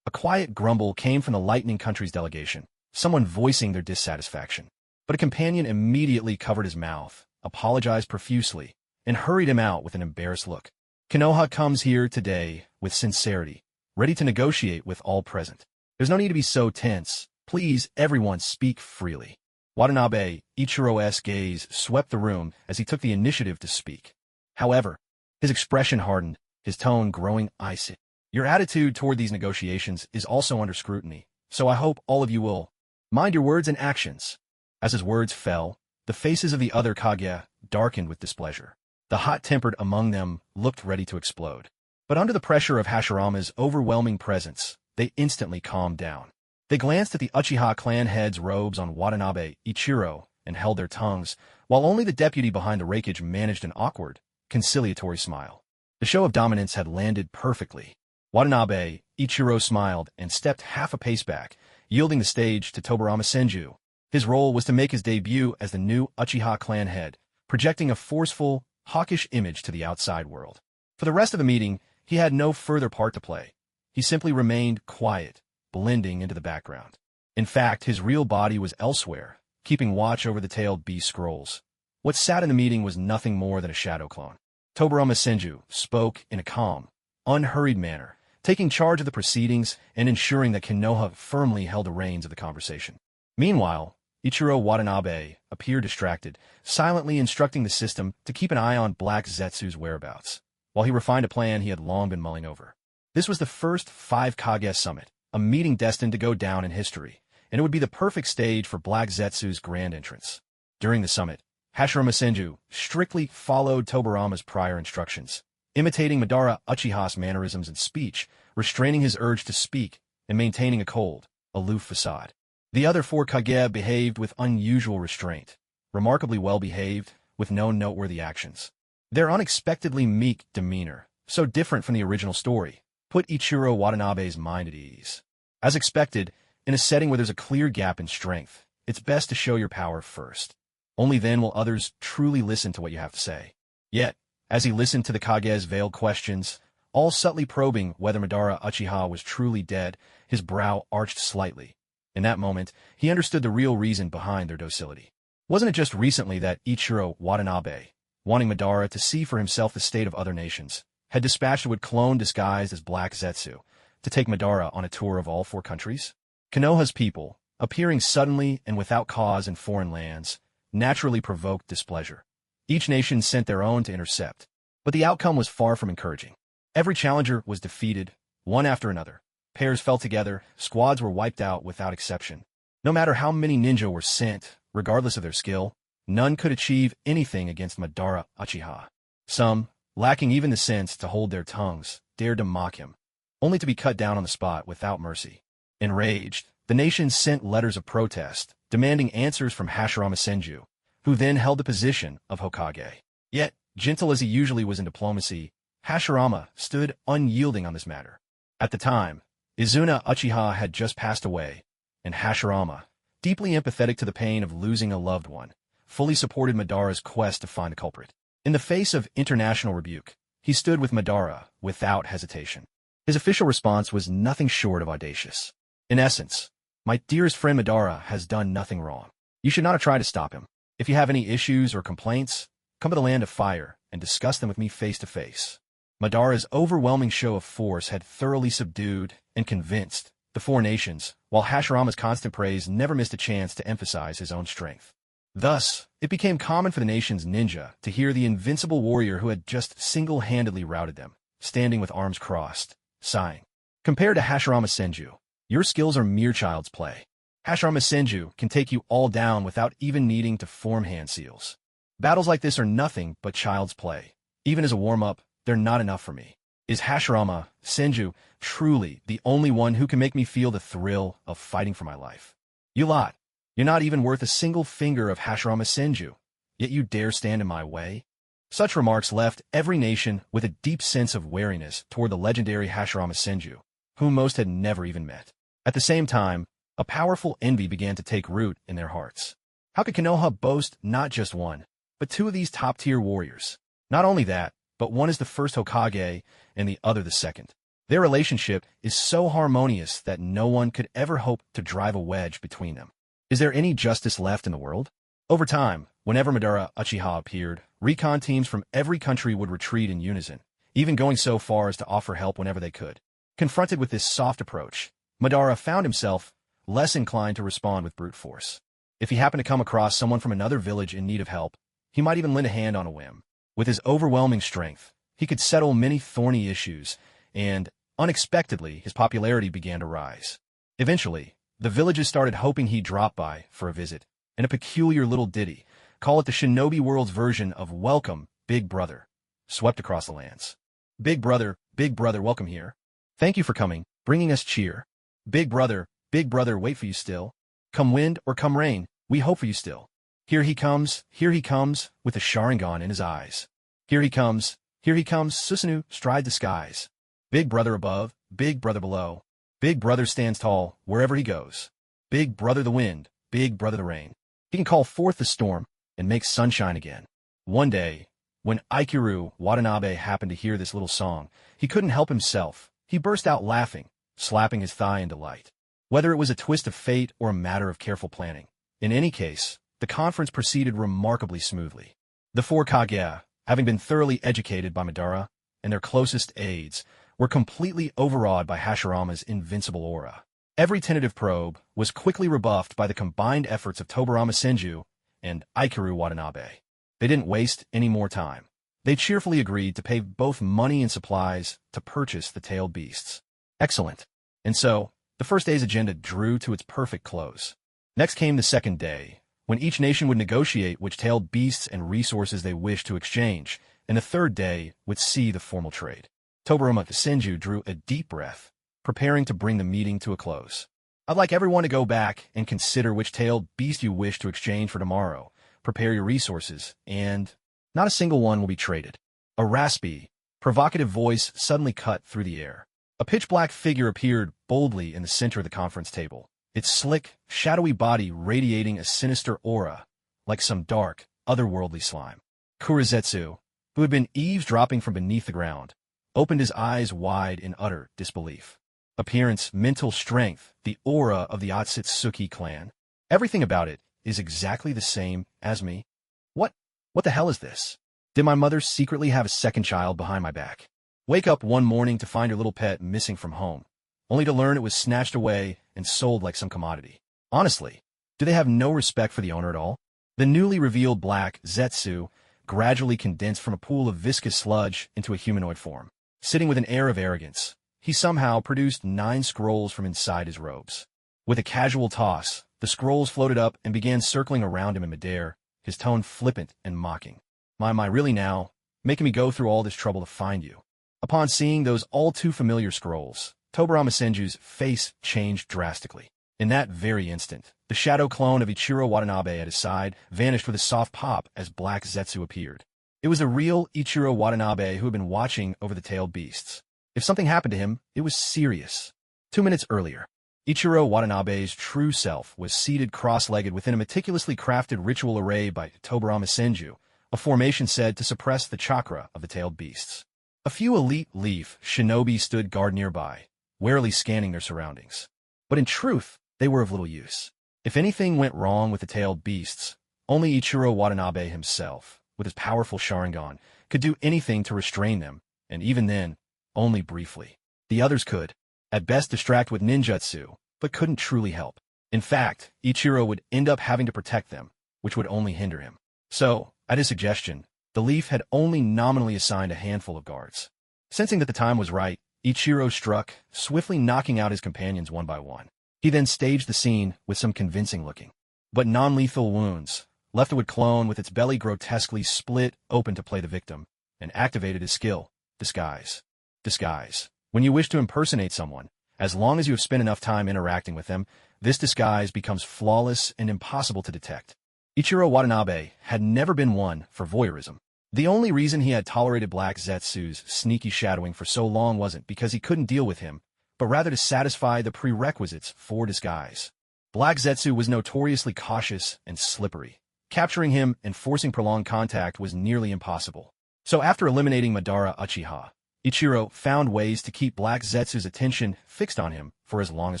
A quiet grumble came from the Lightning Country's delegation, someone voicing their dissatisfaction. But a companion immediately covered his mouth, apologized profusely, and hurried him out with an embarrassed look. Konoha comes here today with sincerity, ready to negotiate with all present. There's no need to be so tense. Please, everyone, speak freely. Watanabe Ichiro's gaze swept the room as he took the initiative to speak. However, his expression hardened, his tone growing icy. Your attitude toward these negotiations is also under scrutiny, so I hope all of you will mind your words and actions. As his words fell, the faces of the other Kage darkened with displeasure. The hot-tempered among them looked ready to explode. But under the pressure of Hashirama's overwhelming presence, they instantly calmed down. They glanced at the Uchiha clan heads' robes on Watanabe Ichiro and held their tongues, while only the deputy behind the rakage managed an awkward, conciliatory smile. The show of dominance had landed perfectly. Watanabe Ichiro smiled and stepped half a pace back, yielding the stage to Tobirama Senju. His role was to make his debut as the new Uchiha clan head, projecting a forceful, hawkish image to the outside world. For the rest of the meeting, he had no further part to play. He simply remained quiet, blending into the background. In fact, his real body was elsewhere, keeping watch over the tailed beast scrolls. What sat in the meeting was nothing more than a shadow clone. Tobirama Senju spoke in a calm, unhurried manner, taking charge of the proceedings and ensuring that Konoha firmly held the reins of the conversation. Meanwhile, Ichiro Watanabe appeared distracted, silently instructing the system to keep an eye on Black Zetsu's whereabouts, while he refined a plan he had long been mulling over. This was the first 5 Kage summit, a meeting destined to go down in history, and it would be the perfect stage for Black Zetsu's grand entrance. During the summit, Hashirama Senju strictly followed Tobirama's prior instructions, imitating Madara Uchiha's mannerisms and speech, restraining his urge to speak, and maintaining a cold, aloof facade. The other 4 Kage behaved with unusual restraint, remarkably well-behaved, with no noteworthy actions. Their unexpectedly meek demeanor, so different from the original story, put Ichiro Watanabe's mind at ease. As expected, in a setting where there's a clear gap in strength, it's best to show your power first. Only then will others truly listen to what you have to say. Yet, as he listened to the Kage's veiled questions, all subtly probing whether Madara Uchiha was truly dead, his brow arched slightly. In that moment, he understood the real reason behind their docility. Wasn't it just recently that Ichiro Watanabe, wanting Madara to see for himself the state of other nations, had dispatched a wood clone disguised as Black Zetsu to take Madara on a tour of all 4 countries? Konoha's people, appearing suddenly and without cause in foreign lands, naturally provoked displeasure. Each nation sent their own to intercept, but the outcome was far from encouraging. Every challenger was defeated, one after another. Pairs fell together, squads were wiped out without exception. No matter how many ninja were sent, regardless of their skill, none could achieve anything against Madara Uchiha. Some, lacking even the sense to hold their tongues, dared to mock him, only to be cut down on the spot without mercy. Enraged, the nations sent letters of protest, demanding answers from Hashirama Senju, who then held the position of Hokage. Yet, gentle as he usually was in diplomacy, Hashirama stood unyielding on this matter. At the time, Izuna Uchiha had just passed away, and Hashirama, deeply empathetic to the pain of losing a loved one, fully supported Madara's quest to find the culprit. In the face of international rebuke, he stood with Madara without hesitation. His official response was nothing short of audacious. In essence, my dearest friend Madara has done nothing wrong. You should not have tried to stop him. If you have any issues or complaints, come to the land of fire and discuss them with me face to face. Madara's overwhelming show of force had thoroughly subdued and convinced the four nations, while Hashirama's constant praise never missed a chance to emphasize his own strength. Thus, it became common for the nation's ninja to hear the invincible warrior who had just single-handedly routed them, standing with arms crossed, sighing. Compared to Hashirama Senju, your skills are mere child's play. Hashirama Senju can take you all down without even needing to form hand seals. Battles like this are nothing but child's play. Even as a warm-up, they're not enough for me. Is Hashirama Senju truly the only one who can make me feel the thrill of fighting for my life? You lot, you're not even worth a single finger of Hashirama Senju, yet you dare stand in my way? Such remarks left every nation with a deep sense of wariness toward the legendary Hashirama Senju, whom most had never even met. At the same time, a powerful envy began to take root in their hearts. How could Konoha boast not just one, but two of these top-tier warriors? Not only that, but one is the first Hokage and the other the second. Their relationship is so harmonious that no one could ever hope to drive a wedge between them. Is there any justice left in the world? Over time, whenever Madara Uchiha appeared, recon teams from every country would retreat in unison, even going so far as to offer help whenever they could. Confronted with this soft approach, Madara found himself less inclined to respond with brute force. If he happened to come across someone from another village in need of help, he might even lend a hand on a whim. With his overwhelming strength, he could settle many thorny issues, and, unexpectedly, his popularity began to rise. Eventually, the villages started hoping he'd drop by for a visit, and a peculiar little ditty, call it the Shinobi World's version of Welcome, Big Brother, swept across the lands. Big Brother, welcome here. Thank you for coming, bringing us cheer. Big Brother, wait for you still. Come wind or come rain, we hope for you still. Here he comes, with a Sharingan in his eyes. Here he comes, Susanoo, stride the skies. Big Brother above, Big Brother below. Big Brother stands tall, wherever he goes. Big Brother the wind, Big Brother the rain. He can call forth the storm and make sunshine again. One day, when Ikuru Watanabe happened to hear this little song, he couldn't help himself. He burst out laughing, slapping his thigh in delight. Whether it was a twist of fate or a matter of careful planning, in any case, the conference proceeded remarkably smoothly. The four Kage, having been thoroughly educated by Madara and their closest aides, were completely overawed by Hashirama's invincible aura. Every tentative probe was quickly rebuffed by the combined efforts of Tobarama Senju and Ikuru Watanabe. They didn't waste any more time. They cheerfully agreed to pay both money and supplies to purchase the tailed beasts. Excellent. And so, the first day's agenda drew to its perfect close. Next came the second day, when each nation would negotiate which tailed beasts and resources they wished to exchange, and the third day would see the formal trade. Tobarama Senju drew a deep breath, preparing to bring the meeting to a close. I'd like everyone to go back and consider which tailed beast you wish to exchange for tomorrow. Prepare your resources, and not a single one will be traded. A raspy, provocative voice suddenly cut through the air. A pitch-black figure appeared boldly in the center of the conference table, its slick, shadowy body radiating a sinister aura, like some dark, otherworldly slime. Zetsu, who had been eavesdropping from beneath the ground, opened his eyes wide in utter disbelief. Appearance, mental strength, the aura of the Otsutsuki clan. Everything about it is exactly the same as me. What the hell is this? Did my mother secretly have a second child behind my back? Wake up one morning to find your little pet missing from home, only to learn it was snatched away and sold like some commodity. Honestly, do they have no respect for the owner at all? The newly revealed black Zetsu gradually condensed from a pool of viscous sludge into a humanoid form. Sitting with an air of arrogance, he somehow produced 9 scrolls from inside his robes. With a casual toss, the scrolls floated up and began circling around him in midair, his tone flippant and mocking. My, really now? Making me go through all this trouble to find you. Upon seeing those all-too-familiar scrolls, Tobarama Senju's face changed drastically. In that very instant, the shadow clone of Ichiro Watanabe at his side vanished with a soft pop as Black Zetsu appeared. It was the real Ichiro Watanabe who had been watching over the tailed beasts. If something happened to him, it was serious. 2 minutes earlier, Ichiro Watanabe's true self was seated cross-legged within a meticulously crafted ritual array by Tobarama Senju, a formation said to suppress the chakra of the tailed beasts. A few elite leaf shinobi stood guard nearby, warily scanning their surroundings. But in truth, they were of little use. If anything went wrong with the tailed beasts, only Ichiro Watanabe himself, with his powerful Sharingan, could do anything to restrain them and even then, only briefly. The others could, at best, distract with ninjutsu, but couldn't truly help. In fact, Ichiro would end up having to protect them, which would only hinder him. So, at his suggestion, the Leaf had only nominally assigned a handful of guards. Sensing that the time was right, Ichiro struck, swiftly knocking out his companions one by one. He then staged the scene with some convincing-looking, but non-lethal wounds, left a wood clone with its belly grotesquely split open to play the victim, and activated his skill, disguise. Disguise. When you wish to impersonate someone, as long as you have spent enough time interacting with them, this disguise becomes flawless and impossible to detect. Ichiro Watanabe had never been one for voyeurism. The only reason he had tolerated Black Zetsu's sneaky shadowing for so long wasn't because he couldn't deal with him, but rather to satisfy the prerequisites for disguise. Black Zetsu was notoriously cautious and slippery. Capturing him and forcing prolonged contact was nearly impossible. So after eliminating Madara Uchiha, Ichiro found ways to keep Black Zetsu's attention fixed on him for as long as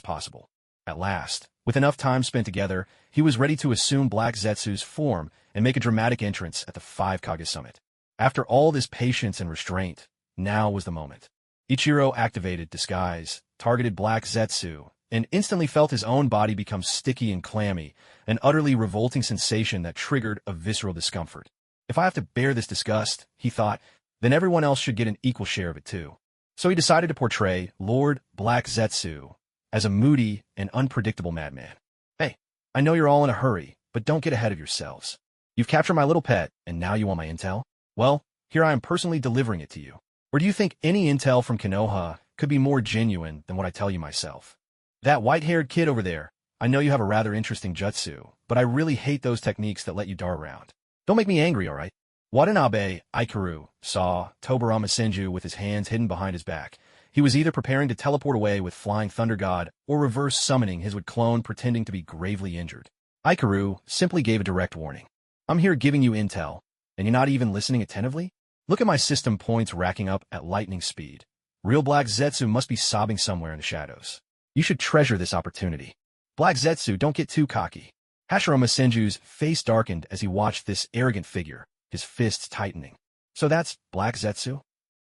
possible. At last, with enough time spent together, he was ready to assume Black Zetsu's form and make a dramatic entrance at the Five Kage Summit. After all this patience and restraint, now was the moment. Ichiro activated disguise, targeted Black Zetsu, and instantly felt his own body become sticky and clammy, an utterly revolting sensation that triggered a visceral discomfort. If I have to bear this disgust, he thought, then everyone else should get an equal share of it too. So he decided to portray Lord Black Zetsu as a moody and unpredictable madman. Hey, I know you're all in a hurry, but don't get ahead of yourselves. You've captured my little pet, and now you want my intel? Well, here I am personally delivering it to you. Or do you think any intel from Konoha could be more genuine than what I tell you myself? That white-haired kid over there, I know you have a rather interesting jutsu, but I really hate those techniques that let you dart around. Don't make me angry, all right? Watanabe Aikaru saw Tobarama Senju with his hands hidden behind his back. He was either preparing to teleport away with Flying Thunder God or reverse summoning his wood clone pretending to be gravely injured. Aikaru simply gave a direct warning. I'm here giving you intel, and you're not even listening attentively? Look at my system points racking up at lightning speed. Real Black Zetsu must be sobbing somewhere in the shadows. You should treasure this opportunity. Black Zetsu, don't get too cocky. Hashirama Senju's face darkened as he watched this arrogant figure, his fists tightening. So that's Black Zetsu?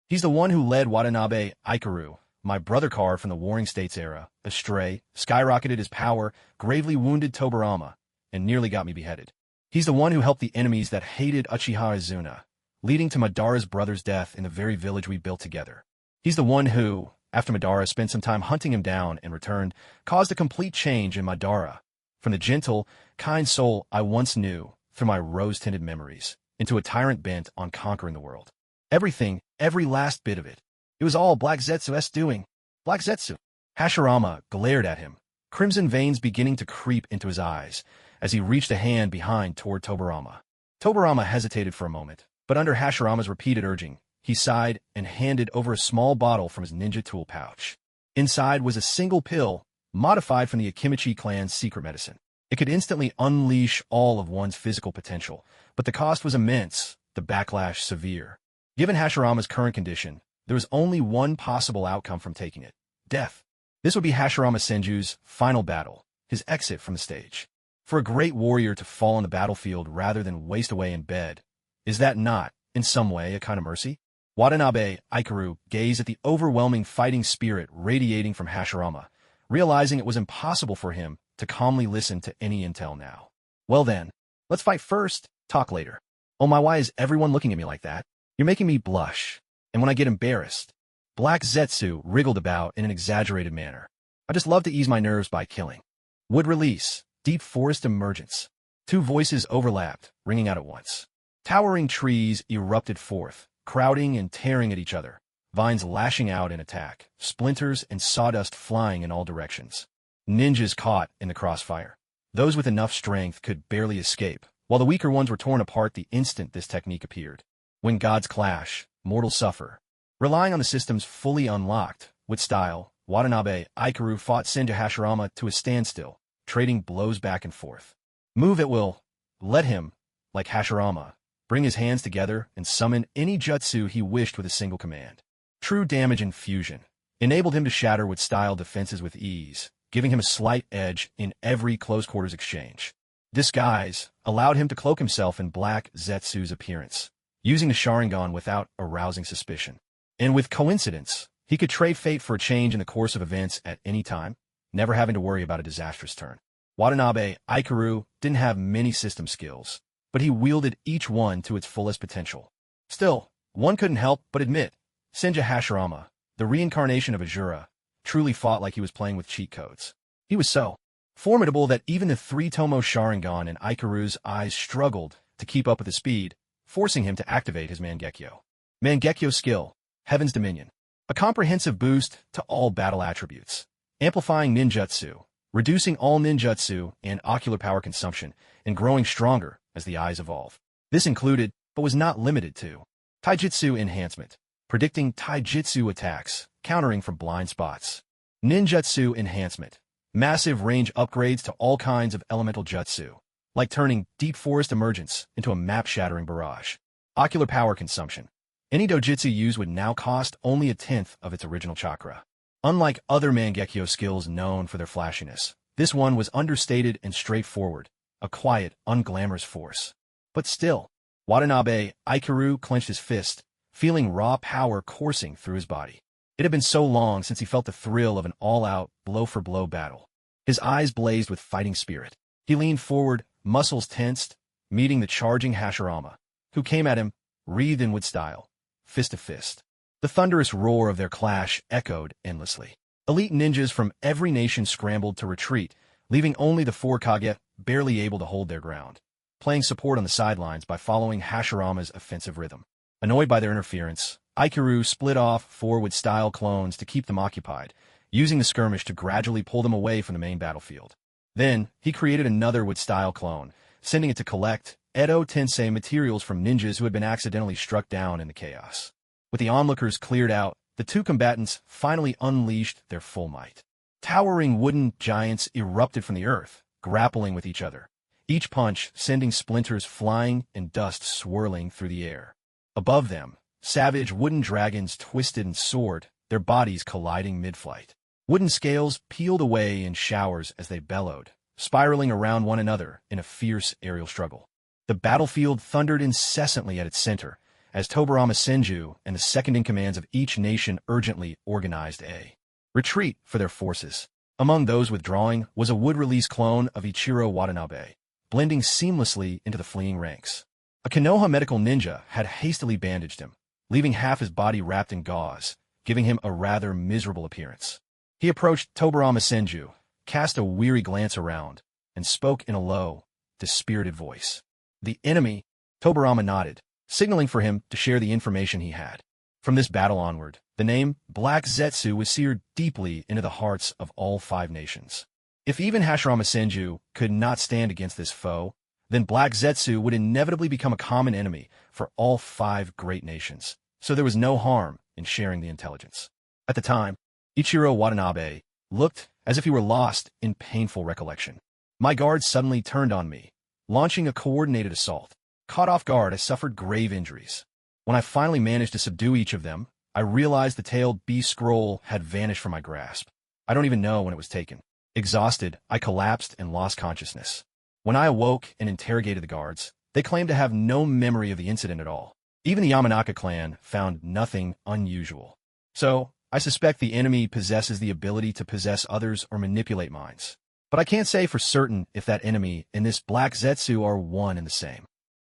He's the one who led Watanabe Aikaru, my brother car from the Warring States era, astray, skyrocketed his power, gravely wounded Tobarama, and nearly got me beheaded. He's the one who helped the enemies that hated Uchiha Izuna, leading to Madara's brother's death in the very village we built together. He's the one who, after Madara spent some time hunting him down and returned, caused a complete change in Madara, from the gentle, kind soul I once knew through my rose-tinted memories, into a tyrant bent on conquering the world. Everything, every last bit of it. It was all Black Zetsu's doing. Black Zetsu. Hashirama glared at him, crimson veins beginning to creep into his eyes, as he reached a hand behind toward Tobarama. Tobarama hesitated for a moment, but under Hashirama's repeated urging, he sighed and handed over a small bottle from his ninja tool pouch. Inside was a single pill, modified from the Akimichi clan's secret medicine. It could instantly unleash all of one's physical potential, but the cost was immense, the backlash severe. Given Hashirama's current condition, there was only one possible outcome from taking it: death. This would be Hashirama Senju's final battle, his exit from the stage. For a great warrior to fall on the battlefield rather than waste away in bed, is that not, in some way, a kind of mercy? Watanabe Aikaru gazed at the overwhelming fighting spirit radiating from Hashirama, realizing it was impossible for him to calmly listen to any intel now. Well then, let's fight first, talk later. Oh my, why is everyone looking at me like that? You're making me blush. And when I get embarrassed, Black Zetsu wriggled about in an exaggerated manner. I just love to ease my nerves by killing. Wood release, deep forest emergence. Two voices overlapped, ringing out at once. Towering trees erupted forth, crowding and tearing at each other, vines lashing out in attack, splinters and sawdust flying in all directions. Ninjas caught in the crossfire. Those with enough strength could barely escape, while the weaker ones were torn apart the instant this technique appeared. When gods clash, mortals suffer. Relying on the systems fully unlocked, with style, Watanabe Aikaru fought Senju Hashirama to a standstill, trading blows back and forth. Move at will. Let him, like Hashirama, bring his hands together and summon any jutsu he wished with a single command. True damage infusion enabled him to shatter with style defenses with ease, giving him a slight edge in every close-quarters exchange. Disguise allowed him to cloak himself in Black Zetsu's appearance, using the Sharingan without arousing suspicion. And with coincidence, he could trade fate for a change in the course of events at any time, never having to worry about a disastrous turn. Watanabe Aikaru didn't have many system skills, but he wielded each one to its fullest potential. Still, one couldn't help but admit, Senja Hashirama, the reincarnation of Azura, truly fought like he was playing with cheat codes. He was so formidable that even the three-tomo Sharingan in Aikaru's eyes struggled to keep up with his speed, forcing him to activate his Mangekyo. Mangekyo skill, Heaven's Dominion. A comprehensive boost to all battle attributes. Amplifying ninjutsu, reducing all ninjutsu and ocular power consumption, and growing stronger as the eyes evolve. This included, but was not limited to, taijutsu enhancement, predicting taijutsu attacks, countering from blind spots. Ninjutsu enhancement, massive range upgrades to all kinds of elemental jutsu, like turning deep forest emergence into a map-shattering barrage. Ocular power consumption. Any dojutsu used would now cost only 1/10 of its original chakra. Unlike other Mangekyo skills known for their flashiness, this one was understated and straightforward, a quiet, unglamorous force. But still, Watanabe Aikaru clenched his fist, feeling raw power coursing through his body. It had been so long since he felt the thrill of an all-out, blow-for-blow battle. His eyes blazed with fighting spirit. He leaned forward, muscles tensed, meeting the charging Hashirama, who came at him, wreathed in wood style, fist to fist. The thunderous roar of their clash echoed endlessly. Elite ninjas from every nation scrambled to retreat, leaving only the four Kage barely able to hold their ground, playing support on the sidelines by following Hashirama's offensive rhythm. Annoyed by their interference, Aikaru split off 4 wood-style clones to keep them occupied, using the skirmish to gradually pull them away from the main battlefield. Then, he created another wood-style clone, sending it to collect Edo Tensei materials from ninjas who had been accidentally struck down in the chaos. With the onlookers cleared out, the two combatants finally unleashed their full might. Towering wooden giants erupted from the earth, grappling with each other, each punch sending splinters flying and dust swirling through the air. Above them, savage wooden dragons twisted and soared, their bodies colliding mid-flight. Wooden scales peeled away in showers as they bellowed, spiraling around one another in a fierce aerial struggle. The battlefield thundered incessantly at its center, as Tobarama Senju and the second-in-commands of each nation urgently organized a retreat for their forces. Among those withdrawing was a wood-release clone of Ichiro Watanabe, blending seamlessly into the fleeing ranks. A Konoha medical ninja had hastily bandaged him, leaving half his body wrapped in gauze, giving him a rather miserable appearance. He approached Tobarama Senju, cast a weary glance around, and spoke in a low, dispirited voice. The enemy, Tobarama nodded, signaling for him to share the information he had. From this battle onward, the name Black Zetsu was seared deeply into the hearts of all 5 nations. If even Hashirama Senju could not stand against this foe, then Black Zetsu would inevitably become a common enemy for all 5 great nations, so there was no harm in sharing the intelligence. At the time, Ichiro Watanabe looked as if he were lost in painful recollection. My guards suddenly turned on me, launching a coordinated assault. Caught off guard, I suffered grave injuries. When I finally managed to subdue each of them, I realized the tailed B scroll had vanished from my grasp. I don't even know when it was taken. Exhausted, I collapsed and lost consciousness. When I awoke and interrogated the guards, they claimed to have no memory of the incident at all. Even the Yamanaka clan found nothing unusual. So, I suspect the enemy possesses the ability to possess others or manipulate minds. But I can't say for certain if that enemy and this Black Zetsu are one and the same.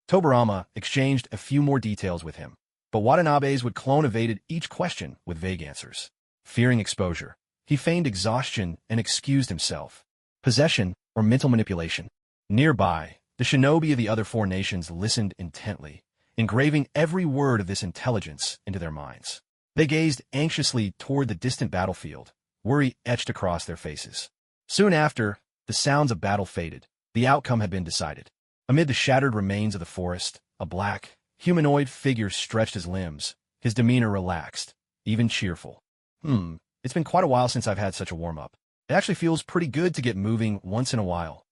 Tobarama exchanged a few more details with him, but Watanabe's would clone evaded each question with vague answers. Fearing exposure, he feigned exhaustion and excused himself. Possession or mental manipulation. Nearby, the shinobi of the other 4 nations listened intently, engraving every word of this intelligence into their minds. They gazed anxiously toward the distant battlefield, worry etched across their faces. Soon after, the sounds of battle faded. The outcome had been decided. Amid the shattered remains of the forest, a black, humanoid figure stretched his limbs, his demeanor relaxed, even cheerful. It's been quite a while since I've had such a warm-up. It actually feels pretty good to get moving once in a while.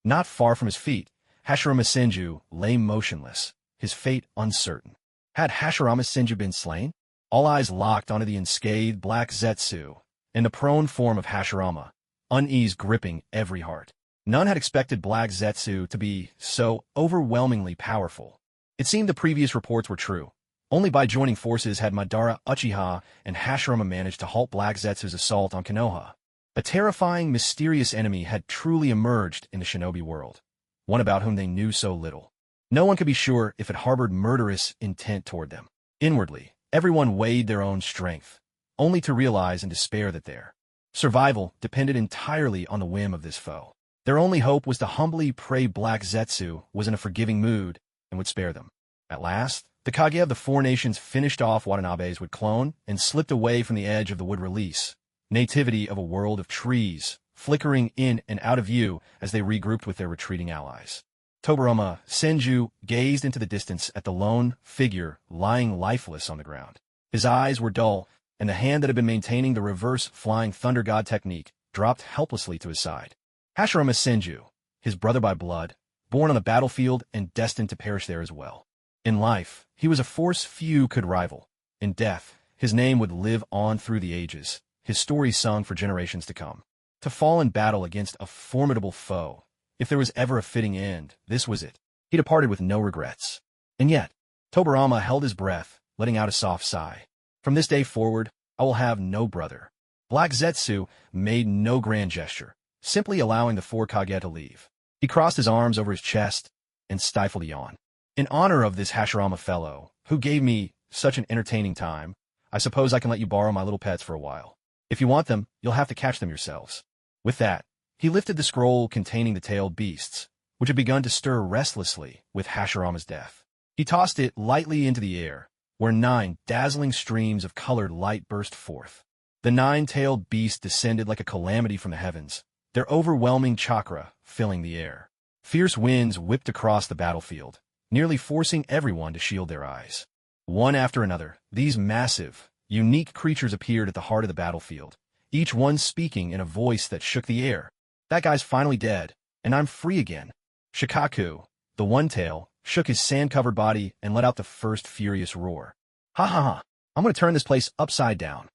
Not far from his feet, Hashirama Senju lay motionless, his fate uncertain. Had Hashirama Senju been slain? All eyes locked onto the unscathed Black Zetsu, and the prone form of Hashirama, unease gripping every heart. None had expected Black Zetsu to be so overwhelmingly powerful. It seemed the previous reports were true. Only by joining forces had Madara Uchiha and Hashirama managed to halt Black Zetsu's assault on Konoha. A terrifying, mysterious enemy had truly emerged in the shinobi world, one about whom they knew so little. No one could be sure if it harbored murderous intent toward them. Inwardly, everyone weighed their own strength, only to realize in despair that their survival depended entirely on the whim of this foe. Their only hope was to humbly pray Black Zetsu was in a forgiving mood and would spare them. At last, the Kage of the Four Nations finished off Watanabe's wood clone and slipped away from the edge of the wood release, nativity of a world of trees, flickering in and out of view as they regrouped with their retreating allies. Tobirama Senju gazed into the distance at the lone figure lying lifeless on the ground. His eyes were dull, and the hand that had been maintaining the reverse flying thunder god technique dropped helplessly to his side. Hashirama Senju, his brother by blood, born on the battlefield and destined to perish there as well. In life, he was a force few could rival. In death, his name would live on through the ages, his story sung for generations to come. To fall in battle against a formidable foe, if there was ever a fitting end, this was it. He departed with no regrets. And yet, Tobirama held his breath, letting out a soft sigh. From this day forward, I will have no brother. Black Zetsu made no grand gesture, simply allowing the four Kage to leave. He crossed his arms over his chest and stifled a yawn. In honor of this Hashirama fellow, who gave me such an entertaining time, I suppose I can let you borrow my little pets for a while. If you want them, you'll have to catch them yourselves. With that, he lifted the scroll containing the tailed beasts, which had begun to stir restlessly with Hashirama's death. He tossed it lightly into the air, where 9 dazzling streams of colored light burst forth. The 9-tailed beasts descended like a calamity from the heavens, their overwhelming chakra filling the air. Fierce winds whipped across the battlefield, nearly forcing everyone to shield their eyes. One after another, these massive, unique creatures appeared at the heart of the battlefield, each one speaking in a voice that shook the air. That guy's finally dead, and I'm free again. Shikaku, the one-tail, shook his sand-covered body and let out the first furious roar. Ha ha ha, I'm going to turn this place upside down.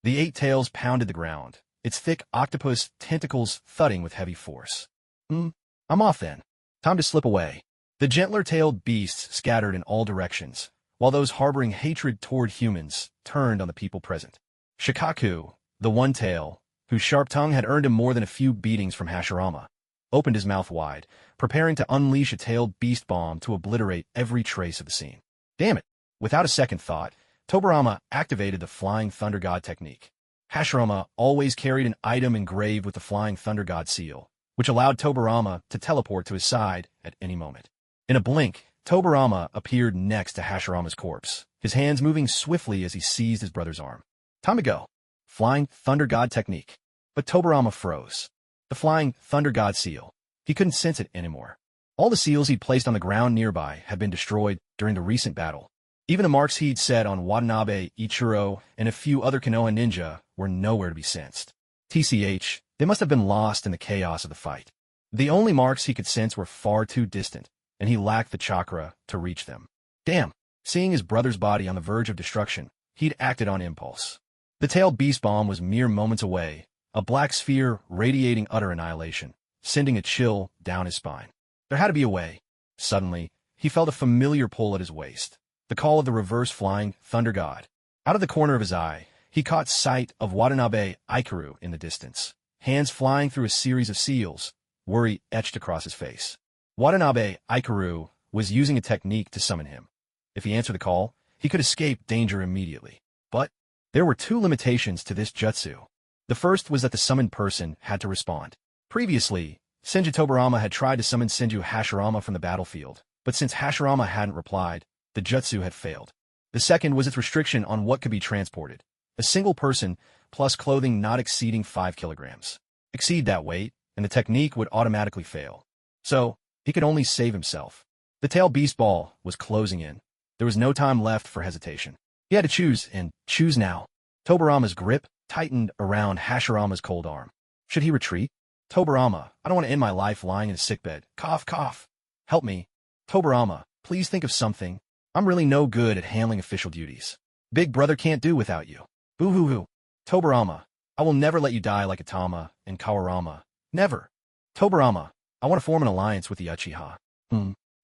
The 8 tails pounded the ground, its thick octopus tentacles thudding with heavy force. I'm off then. Time to slip away. The gentler-tailed beasts scattered in all directions, while those harboring hatred toward humans turned on the people present. Shikaku, the one-tail, whose sharp tongue had earned him more than a few beatings from Hashirama, opened his mouth wide, preparing to unleash a tailed beast bomb to obliterate every trace of the scene. Damn it! Without a second thought, Tobirama activated the Flying Thunder God technique. Hashirama always carried an item engraved with the Flying Thunder God seal, which allowed Tobirama to teleport to his side at any moment. In a blink, Tobirama appeared next to Hashirama's corpse, his hands moving swiftly as he seized his brother's arm. Time to go. Flying Thunder God technique. But Tobirama froze. The Flying Thunder God seal. He couldn't sense it anymore. All the seals he'd placed on the ground nearby had been destroyed during the recent battle. Even the marks he'd set on Watanabe, Ichiro, and a few other Konoha ninja were nowhere to be sensed. TCH, they must have been lost in the chaos of the fight. The only marks he could sense were far too distant, and he lacked the chakra to reach them. Damn! Seeing his brother's body on the verge of destruction, he'd acted on impulse. The tailed beast bomb was mere moments away, a black sphere radiating utter annihilation, sending a chill down his spine. There had to be a way. Suddenly, he felt a familiar pull at his waist, the call of the reverse flying thunder god. Out of the corner of his eye, he caught sight of Watanabe Ikaru in the distance, hands flying through a series of seals, worry etched across his face. Watanabe Ikaru was using a technique to summon him. If he answered the call, he could escape danger immediately. But there were 2 limitations to this jutsu. The first was that the summoned person had to respond. Previously, Senju Tobirama had tried to summon Senju Hashirama from the battlefield, but since Hashirama hadn't replied, the jutsu had failed. The second was its restriction on what could be transported. A single person, plus clothing not exceeding 5 kilograms. Exceed that weight, and the technique would automatically fail. So, he could only save himself. The tail beast ball was closing in. There was no time left for hesitation. He had to choose, and choose now. Tobirama's grip tightened around Hashirama's cold arm. Should he retreat? Tobirama, I don't want to end my life lying in a sickbed. Cough, cough. Help me. Tobirama, please think of something. I'm really no good at handling official duties. Big brother can't do without you. Boo-hoo-hoo. Tobirama, I will never let you die like Atama and Kawarama. Never. Tobirama, I want to form an alliance with the Uchiha.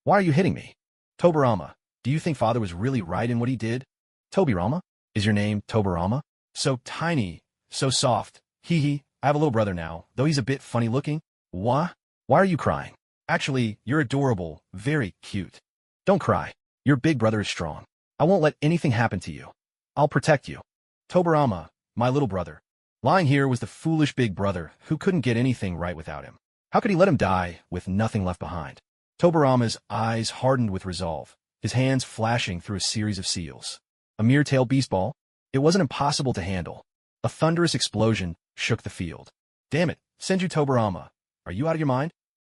Why are you hitting me? Tobirama, Do you think father was really right in what he did? Tobirama? Is your name Tobirama? So tiny, so soft. Hee hee, I have a little brother now, though he's a bit funny looking. Why? Why are you crying? Actually, you're adorable, very cute. Don't cry. Your big brother is strong. I won't let anything happen to you. I'll protect you. Tobirama, my little brother. Lying here was the foolish big brother who couldn't get anything right without him. How could he let him die with nothing left behind? Tobirama's eyes hardened with resolve, his hands flashing through a series of seals. A mere tail beast ball? It wasn't impossible to handle. A thunderous explosion shook the field. Damn it, Senju Tobirama, are you out of your mind?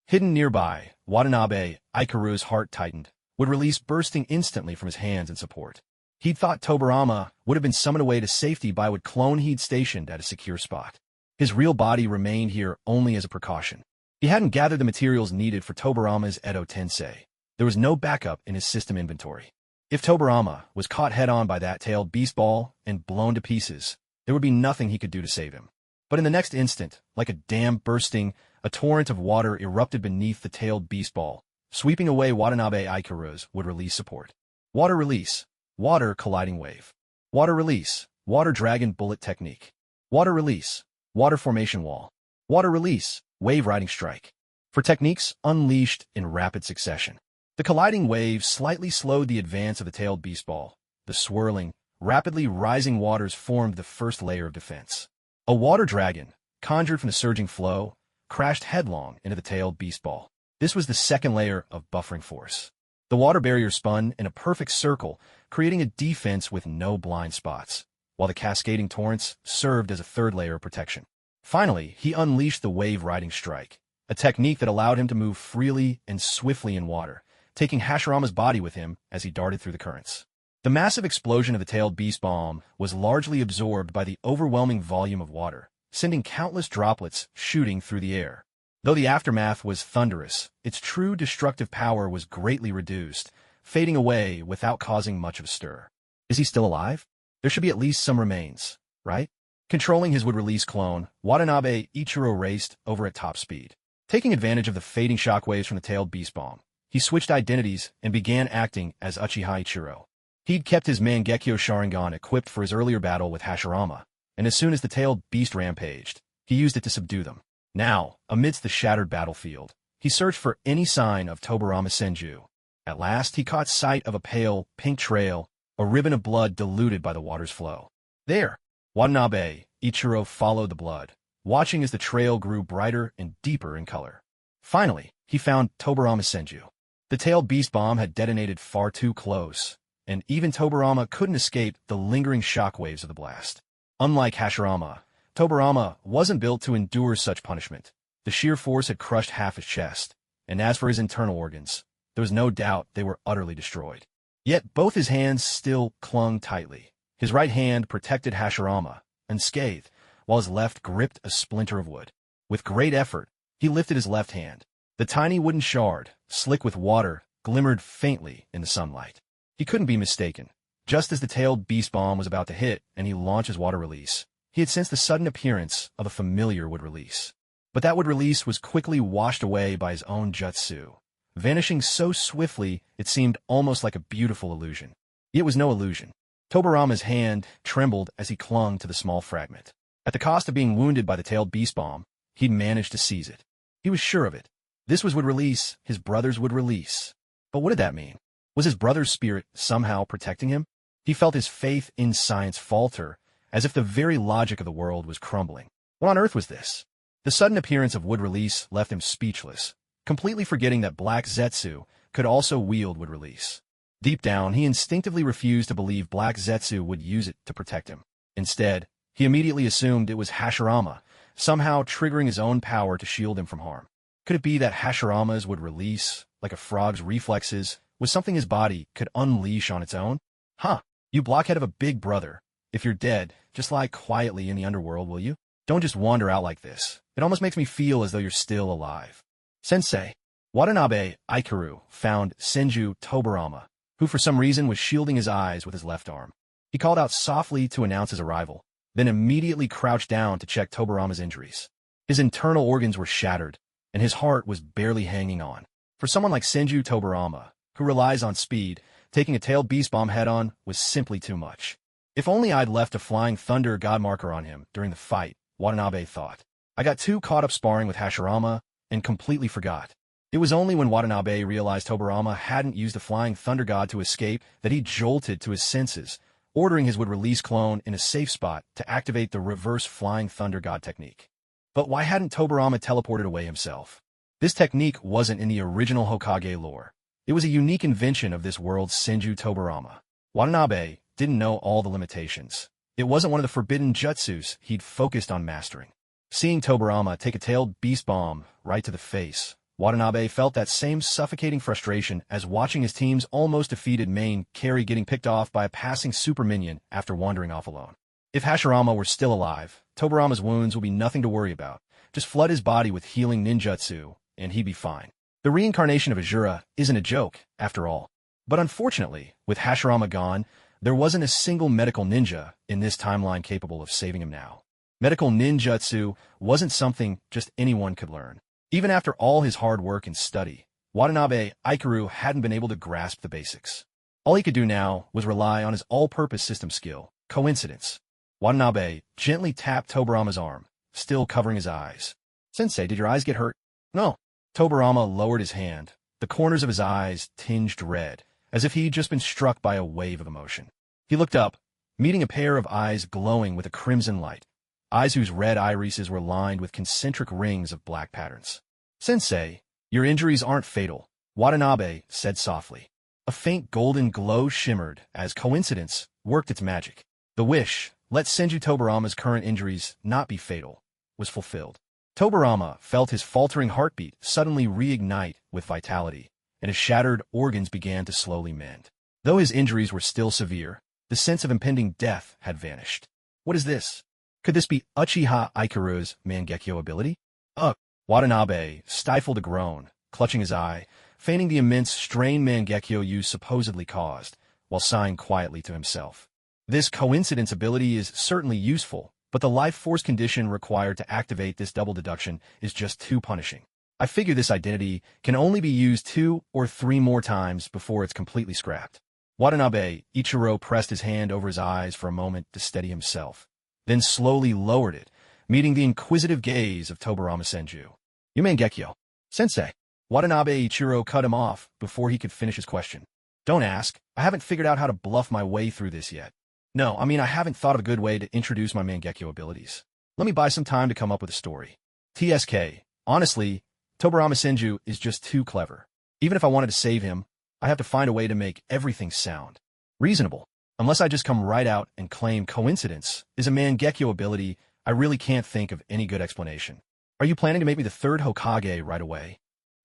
Hidden nearby, Watanabe Ikaru's heart tightened, would release bursting instantly from his hands in support. He'd thought Tobirama would have been summoned away to safety by a clone he'd stationed at a secure spot. His real body remained here only as a precaution. He hadn't gathered the materials needed for Tobirama's Edo Tensei. There was no backup in his system inventory. If Tobirama was caught head-on by that tailed beast ball and blown to pieces, there would be nothing he could do to save him. But in the next instant, like a dam bursting, a torrent of water erupted beneath the tailed beast ball, sweeping away Watanabe Ikaru's would release support. Water release. Water colliding wave. Water release. Water dragon bullet technique. Water release. Water formation wall. Water release. Wave riding strike. For techniques unleashed in rapid succession. The colliding wave slightly slowed the advance of the tailed beast ball. The swirling, rapidly rising waters formed the first layer of defense. A water dragon, conjured from the surging flow, crashed headlong into the tailed beast ball. This was the second layer of buffering force. The water barrier spun in a perfect circle, creating a defense with no blind spots, while the cascading torrents served as a third layer of protection. Finally, he unleashed the wave-riding strike, a technique that allowed him to move freely and swiftly in water, taking Hashirama's body with him as he darted through the currents. The massive explosion of the tailed beast bomb was largely absorbed by the overwhelming volume of water, sending countless droplets shooting through the air. Though the aftermath was thunderous, its true destructive power was greatly reduced, fading away without causing much of a stir. Is he still alive? There should be at least some remains, right? Controlling his would-release clone, Watanabe Ichiro raced over at top speed. Taking advantage of the fading shockwaves from the tailed beast bomb, he switched identities and began acting as Uchiha Ichiro. He'd kept his Mangekyo Sharingan equipped for his earlier battle with Hashirama, and as soon as the tailed beast rampaged, he used it to subdue them. Now, amidst the shattered battlefield, he searched for any sign of Tobirama Senju. At last, he caught sight of a pale, pink trail, a ribbon of blood diluted by the water's flow. There! Watanabe Ichiro followed the blood, watching as the trail grew brighter and deeper in color. Finally, he found Tobirama Senju. The tailed beast bomb had detonated far too close, and even Tobirama couldn't escape the lingering shockwaves of the blast. Unlike Hashirama, Tobirama wasn't built to endure such punishment. The sheer force had crushed half his chest, and as for his internal organs, there was no doubt they were utterly destroyed. Yet both his hands still clung tightly. His right hand protected Hashirama, unscathed, while his left gripped a splinter of wood. With great effort, he lifted his left hand. The tiny wooden shard, slick with water, glimmered faintly in the sunlight. He couldn't be mistaken. Just as the tailed beast bomb was about to hit and he launched his water release, he had sensed the sudden appearance of a familiar wood release. But that wood release was quickly washed away by his own jutsu, vanishing so swiftly it seemed almost like a beautiful illusion. It was no illusion. Tobirama's hand trembled as he clung to the small fragment. At the cost of being wounded by the tailed beast bomb, he'd managed to seize it. He was sure of it. This was wood release, his brother's wood release. But what did that mean? Was his brother's spirit somehow protecting him? He felt his faith in science falter, as if the very logic of the world was crumbling. What on earth was this? The sudden appearance of wood release left him speechless, completely forgetting that Black Zetsu could also wield wood release. Deep down, he instinctively refused to believe Black Zetsu would use it to protect him. Instead, he immediately assumed it was Hashirama, somehow triggering his own power to shield him from harm. Could it be that Hashirama's would release, like a frog's reflexes, was something his body could unleash on its own? Huh, you blockhead of a big brother. If you're dead, just lie quietly in the underworld, will you? Don't just wander out like this. It almost makes me feel as though you're still alive. Sensei. Watanabe Ikaru found Senju Tobirama, who for some reason was shielding his eyes with his left arm. He called out softly to announce his arrival, then immediately crouched down to check Tobirama's injuries. His internal organs were shattered, and his heart was barely hanging on. For someone like Senju Tobirama, who relies on speed, Taking a tailed beast bomb head-on was simply too much. If only I'd left a flying thunder god marker on him during the fight, Watanabe thought. I got too caught up sparring with Hashirama and completely forgot. It was only when Watanabe realized Tobarama hadn't used the flying thunder god to escape that he jolted to his senses, ordering his would-release clone in a safe spot to activate the reverse flying thunder god technique. But why hadn't Tobarama teleported away himself? This technique wasn't in the original Hokage lore. It was a unique invention of this world's Senju Tobarama. Watanabe didn't know all the limitations. It wasn't one of the forbidden jutsus he'd focused on mastering. Seeing Tobarama take a tailed beast bomb right to the face, Watanabe felt that same suffocating frustration as watching his team's almost defeated main carry getting picked off by a passing super minion after wandering off alone. If Hashirama were still alive, Tobarama's wounds would be nothing to worry about. Just flood his body with healing ninjutsu, and he'd be fine. The reincarnation of Ajura isn't a joke, after all. But unfortunately, with Hashirama gone, there wasn't a single medical ninja in this timeline capable of saving him now. Medical ninjutsu wasn't something just anyone could learn. Even after all his hard work and study, Watanabe Ikaru hadn't been able to grasp the basics. All he could do now was rely on his all-purpose system skill, coincidence. Watanabe gently tapped Tobarama's arm, still covering his eyes. "Sensei, did your eyes get hurt?" "No." Tobarama lowered his hand. The corners of his eyes tinged red, as if he'd just been struck by a wave of emotion. He looked up, meeting a pair of eyes glowing with a crimson light, eyes whose red irises were lined with concentric rings of black patterns. "Sensei, your injuries aren't fatal," Watanabe said softly. A faint golden glow shimmered as coincidence worked its magic. The wish, "Let Senju Tobarama's current injuries not be fatal," was fulfilled. Tobarama felt his faltering heartbeat suddenly reignite with vitality, and his shattered organs began to slowly mend. Though his injuries were still severe, the sense of impending death had vanished. What is this? Could this be Uchiha Ikaru's Mangekyo ability? Ugh! Watanabe stifled a groan, clutching his eye, feigning the immense strain Mangekyo use supposedly caused, while sighing quietly to himself. This coincidence ability is certainly useful, but the life force condition required to activate this double deduction is just too punishing. I figure this identity can only be used 2 or 3 more times before it's completely scrapped. Watanabe Ichiro pressed his hand over his eyes for a moment to steady himself, then slowly lowered it, meeting the inquisitive gaze of Tobarama Senju. "You Mangekyo." "Sensei." Watanabe Ichiro cut him off before he could finish his question. "Don't ask. I haven't figured out how to bluff my way through this yet. No, I haven't thought of a good way to introduce my Mangekyo abilities. Let me buy some time to come up with a story." TSK. Honestly, Tobarama Senju is just too clever. Even if I wanted to save him, I have to find a way to make everything sound reasonable. Unless I just come right out and claim coincidence is a Mangekyo ability, I really can't think of any good explanation. "Are you planning to make me the 3rd Hokage right away?"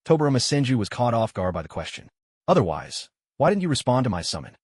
Tobarama Senju was caught off guard by the question. "Otherwise, why didn't you respond to my summon?"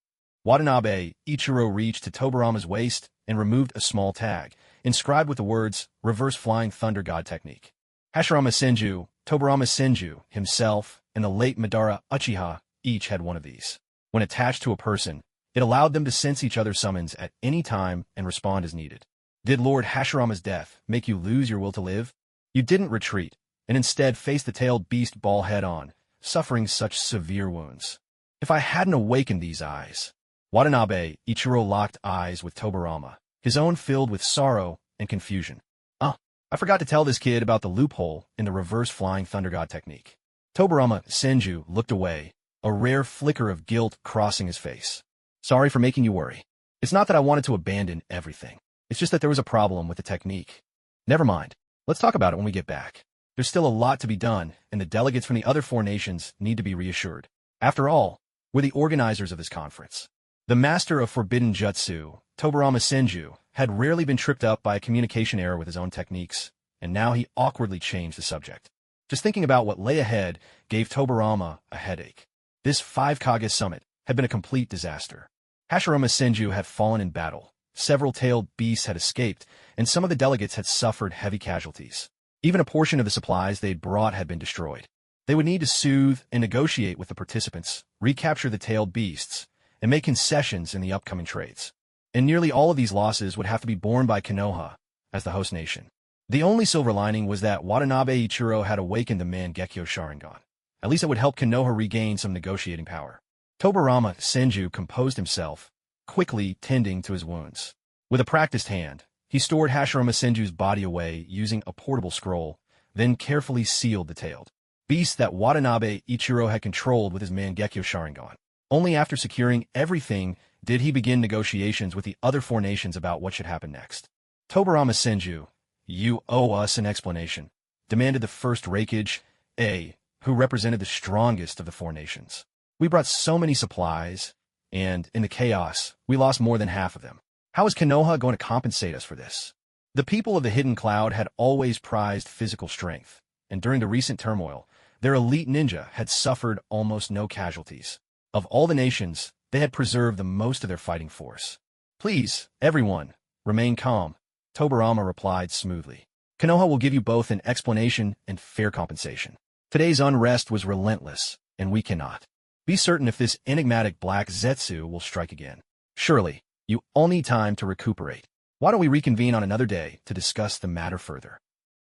Watanabe Ichiro reached to Tobarama's waist and removed a small tag, inscribed with the words, "Reverse Flying Thunder God Technique." Hashirama Senju, Tobarama Senju, himself, and the late Madara Uchiha each had one of these. When attached to a person, it allowed them to sense each other's summons at any time and respond as needed. Did Lord Hashirama's death make you lose your will to live? You didn't retreat, and instead faced the tailed beast ball head-on, suffering such severe wounds. If I hadn't awakened these eyes... Watanabe Ichiro locked eyes with Tobarama, his own filled with sorrow and confusion. "Oh, I forgot to tell this kid about the loophole in the reverse flying thunder god technique." Tobarama Senju looked away, a rare flicker of guilt crossing his face. "Sorry for making you worry. It's not that I wanted to abandon everything. It's just that there was a problem with the technique. Never mind. Let's talk about it when we get back. There's still a lot to be done, and the delegates from the other 4 nations need to be reassured. After all, we're the organizers of this conference." The master of forbidden jutsu, Tobarama Senju, had rarely been tripped up by a communication error with his own techniques, and now he awkwardly changed the subject. Just thinking about what lay ahead gave Tobarama a headache. This 5 Kage summit had been a complete disaster. Hashirama Senju had fallen in battle, several tailed beasts had escaped, and some of the delegates had suffered heavy casualties. Even a portion of the supplies they'd brought had been destroyed. They would need to soothe and negotiate with the participants, recapture the tailed beasts, and make concessions in the upcoming trades. And nearly all of these losses would have to be borne by Konoha, as the host nation. The only silver lining was that Watanabe Ichiro had awakened the Mangekyo Sharingan. At least it would help Konoha regain some negotiating power. Tobarama Senju composed himself, quickly tending to his wounds. With a practiced hand, he stored Hashirama Senju's body away using a portable scroll, then carefully sealed the tailed beast that Watanabe Ichiro had controlled with his Mangekyo Sharingan. Only after securing everything did he begin negotiations with the other four nations about what should happen next. Tobarama Senju, you owe us an explanation, demanded the first Reikage, who represented the strongest of the four nations. We brought so many supplies, and in the chaos, we lost more than half of them. How is Konoha going to compensate us for this? The people of the Hidden Cloud had always prized physical strength, and during the recent turmoil, their elite ninja had suffered almost no casualties. Of all the nations, they had preserved the most of their fighting force. Please, everyone, remain calm, Tobarama replied smoothly. Konoha will give you both an explanation and fair compensation. Today's unrest was relentless, and we cannot be certain if this enigmatic black Zetsu will strike again. Surely, you all need time to recuperate. Why don't we reconvene on another day to discuss the matter further?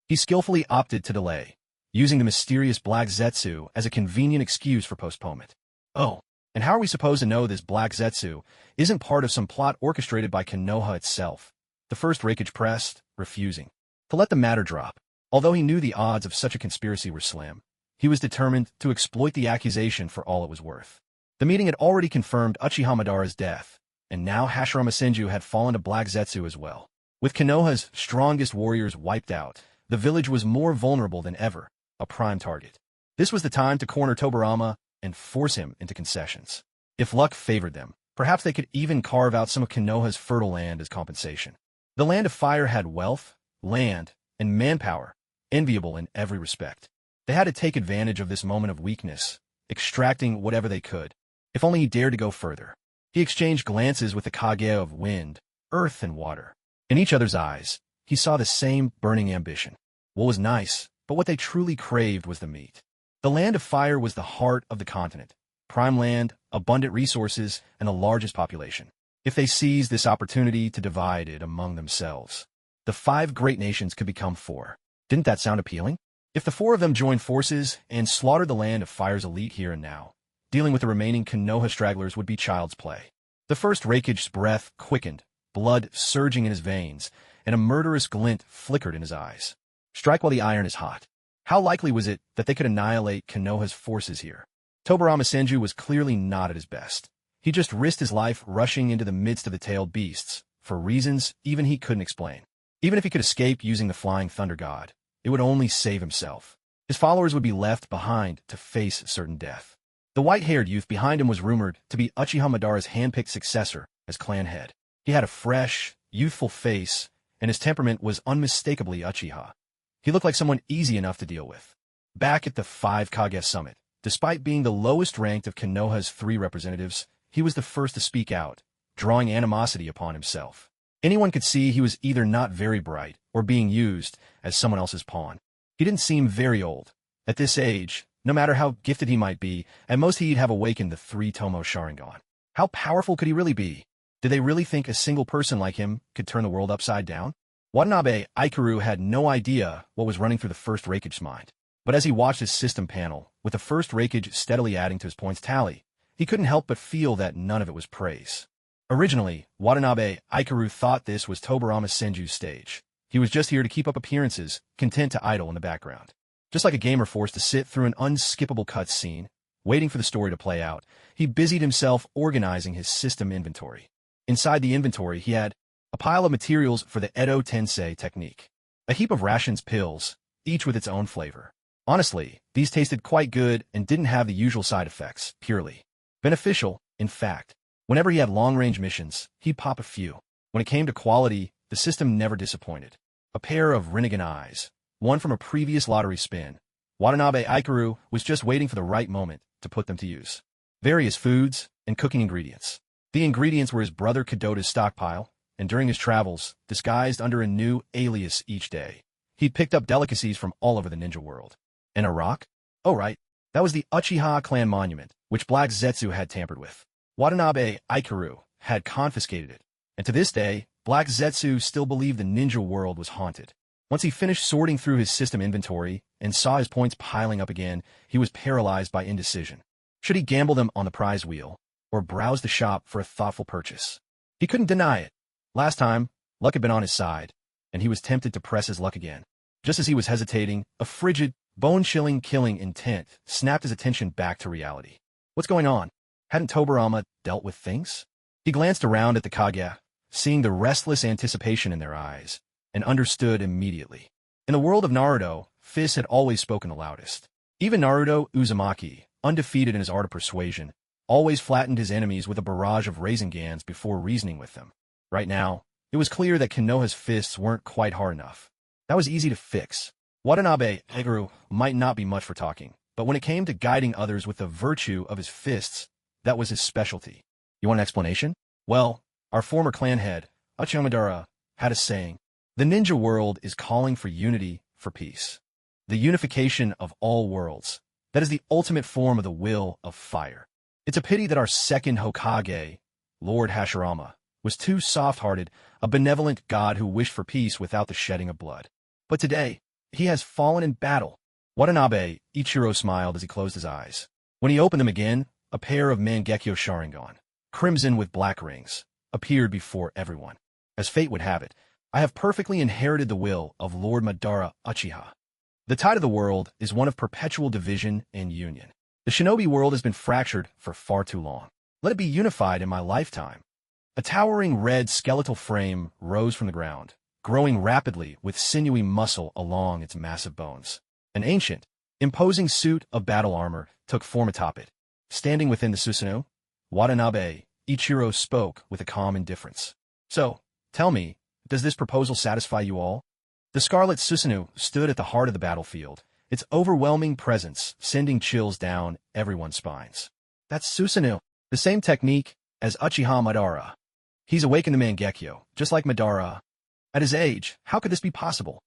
He skillfully opted to delay, using the mysterious black Zetsu as a convenient excuse for postponement. Oh, and how are we supposed to know this black Zetsu isn't part of some plot orchestrated by Konoha itself? The first Reikage pressed, refusing to let the matter drop. Although he knew the odds of such a conspiracy were slim, he was determined to exploit the accusation for all it was worth. The meeting had already confirmed Uchiha Madara's death, and now Hashirama Senju had fallen to Black Zetsu as well. With Konoha's strongest warriors wiped out, the village was more vulnerable than ever, a prime target. This was the time to corner Tobarama and force him into concessions. If luck favored them, perhaps they could even carve out some of Konoha's fertile land as compensation. The Land of Fire had wealth, land, and manpower, enviable in every respect. They had to take advantage of this moment of weakness, extracting whatever they could. If only he dared to go further. He exchanged glances with the Kage of wind, earth, and water. In each other's eyes, he saw the same burning ambition. What was nice, but what they truly craved was the meat. The Land of Fire was the heart of the continent. Prime land, abundant resources, and the largest population. If they seized this opportunity to divide it among themselves, the 5 great nations could become 4. Didn't that sound appealing? If the 4 of them joined forces and slaughtered the Land of Fire's elite here and now, dealing with the remaining Konoha stragglers would be child's play. The first Reikage's breath quickened, blood surging in his veins, and a murderous glint flickered in his eyes. Strike while the iron is hot. How likely was it that they could annihilate Konoha's forces here? Tobarama Senju was clearly not at his best. He just risked his life rushing into the midst of the tailed beasts, for reasons even he couldn't explain. Even if he could escape using the Flying Thunder God, it would only save himself. His followers would be left behind to face certain death. The white-haired youth behind him was rumored to be Uchiha Madara's hand-picked successor as clan head. He had a fresh, youthful face, and his temperament was unmistakably Uchiha. He looked like someone easy enough to deal with. Back at the 5 Kage Summit, despite being the lowest ranked of Konoha's 3 representatives, he was the first to speak out, drawing animosity upon himself. Anyone could see he was either not very bright or being used as someone else's pawn. He didn't seem very old. At this age, no matter how gifted he might be, at most he'd have awakened the 3-Tomo Sharingan. How powerful could he really be? Did they really think a single person like him could turn the world upside down? Watanabe Aikuru had no idea what was running through the first Reikage's mind. But as he watched his system panel, with the first Reikage steadily adding to his points tally, he couldn't help but feel that none of it was praise. Originally, Watanabe Aikuru thought this was Tobarama Senju's stage. He was just here to keep up appearances, content to idle in the background. Just like a gamer forced to sit through an unskippable cutscene, waiting for the story to play out, he busied himself organizing his system inventory. Inside the inventory, he had a pile of materials for the Edo Tensei technique, a heap of rations pills, each with its own flavor. Honestly, these tasted quite good and didn't have the usual side effects, purely beneficial, in fact. Whenever he had long-range missions, he'd pop a few. When it came to quality, the system never disappointed. A pair of Rinnegan eyes, one from a previous lottery spin. Watanabe Aikuru was just waiting for the right moment to put them to use. Various foods and cooking ingredients. The ingredients were his brother Kadota's stockpile, and during his travels, disguised under a new alias each day, he'd picked up delicacies from all over the ninja world. And a rock? Oh right, that was the Uchiha clan monument, which Black Zetsu had tampered with. Watanabe Aikuru had confiscated it, and to this day, Black Zetsu still believed the ninja world was haunted. Once he finished sorting through his system inventory and saw his points piling up again, he was paralyzed by indecision. Should he gamble them on the prize wheel, or browse the shop for a thoughtful purchase. He couldn't deny it. Last time, luck had been on his side, and he was tempted to press his luck again. Just as he was hesitating, a frigid, bone-chilling killing intent snapped his attention back to reality. What's going on? Hadn't Tobirama dealt with things? He glanced around at the Kage, seeing the restless anticipation in their eyes, and understood immediately. In the world of Naruto, fists had always spoken the loudest. Even Naruto Uzumaki, undefeated in his art of persuasion, always flattened his enemies with a barrage of Raisengans before reasoning with them. Right now, it was clear that Konoha's fists weren't quite hard enough. That was easy to fix. Watanabe Eguru might not be much for talking, but when it came to guiding others with the virtue of his fists, that was his specialty. You want an explanation? Well, our former clan head, Uchiha Madara, had a saying. The ninja world is calling for unity, for peace. The unification of all worlds. That is the ultimate form of the will of fire. It's a pity that our second Hokage, Lord Hashirama, was too soft-hearted, a benevolent god who wished for peace without the shedding of blood. But today, he has fallen in battle. Watanabe Ichiro smiled as he closed his eyes. When he opened them again, a pair of Mangekyo Sharingan, crimson with black rings, appeared before everyone. As fate would have it, I have perfectly inherited the will of Lord Madara Uchiha. The tide of the world is one of perpetual division and union. The shinobi world has been fractured for far too long. Let it be unified in my lifetime. A towering red skeletal frame rose from the ground, growing rapidly with sinewy muscle along its massive bones. An ancient, imposing suit of battle armor took form atop it. Standing within the Susanoo, Watanabe Ichiro spoke with a calm indifference. So, tell me, does this proposal satisfy you all? The Scarlet Susanoo stood at the heart of the battlefield, its overwhelming presence sending chills down everyone's spines. That's Susanoo, the same technique as Uchiha Madara. He's awakened the Mangekyo, just like Madara. At his age, how could this be possible?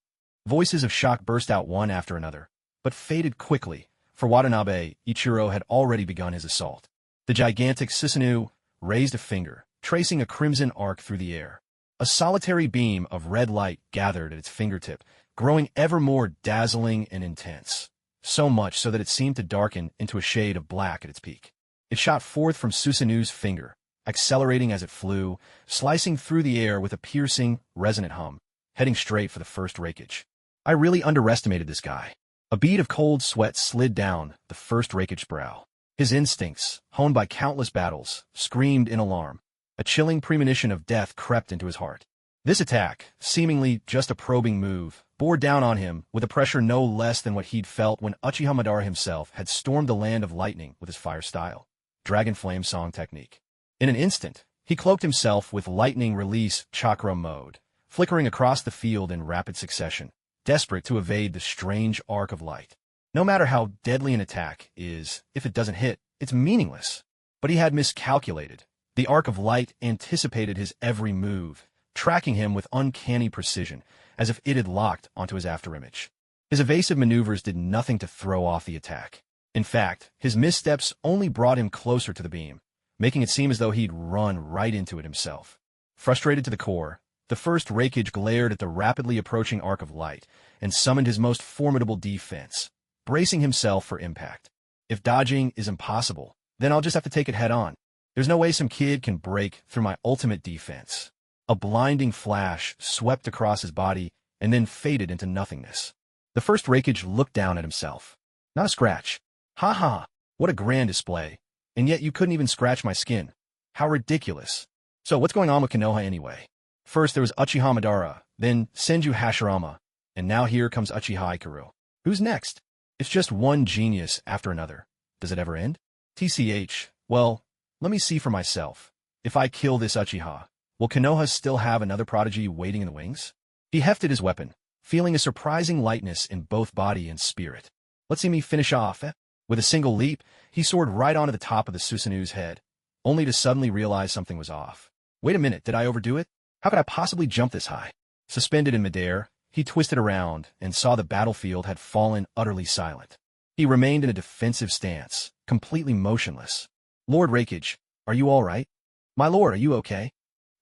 Voices of shock burst out one after another, but faded quickly, for Watanabe Ichiro had already begun his assault. The gigantic Susanoo raised a finger, tracing a crimson arc through the air. A solitary beam of red light gathered at its fingertip, growing ever more dazzling and intense, so much so that it seemed to darken into a shade of black at its peak. It shot forth from Susanoo's finger, accelerating as it flew, slicing through the air with a piercing, resonant hum, heading straight for the first rakeage. I really underestimated this guy. A bead of cold sweat slid down the first rakeage's brow. His instincts, honed by countless battles, screamed in alarm. A chilling premonition of death crept into his heart. This attack, seemingly just a probing move, bore down on him with a pressure no less than what he'd felt when Uchiha Madara himself had stormed the land of lightning with his fire style, Dragon Flame Song technique. In an instant, he cloaked himself with lightning release chakra mode, flickering across the field in rapid succession, desperate to evade the strange arc of light. No matter how deadly an attack is, if it doesn't hit, it's meaningless. But he had miscalculated. The arc of light anticipated his every move, tracking him with uncanny precision, as if it had locked onto his afterimage. His evasive maneuvers did nothing to throw off the attack. In fact, his missteps only brought him closer to the beam, making it seem as though he'd run right into it himself. Frustrated to the core, the first rakeage glared at the rapidly approaching arc of light and summoned his most formidable defense, bracing himself for impact. If dodging is impossible, then I'll just have to take it head-on. There's no way some kid can break through my ultimate defense. A blinding flash swept across his body and then faded into nothingness. The first rakeage looked down at himself. Not a scratch. Ha ha, what a grand display. And yet you couldn't even scratch my skin. How ridiculous. So what's going on with Konoha anyway? First there was Uchiha Madara, then Senju Hashirama, and now here comes Uchiha Ikaru. Who's next? It's just one genius after another. Does it ever end? TCH, well, let me see for myself. If I kill this Uchiha, will Konoha still have another prodigy waiting in the wings? He hefted his weapon, feeling a surprising lightness in both body and spirit. Let's see me finish off. With a single leap, he soared right onto the top of the Susanoo's head, only to suddenly realize something was off. Wait a minute, did I overdo it? How could I possibly jump this high? Suspended in midair, he twisted around and saw the battlefield had fallen utterly silent. He remained in a defensive stance, completely motionless. Lord Rakeage, are you all right? My lord, are you okay?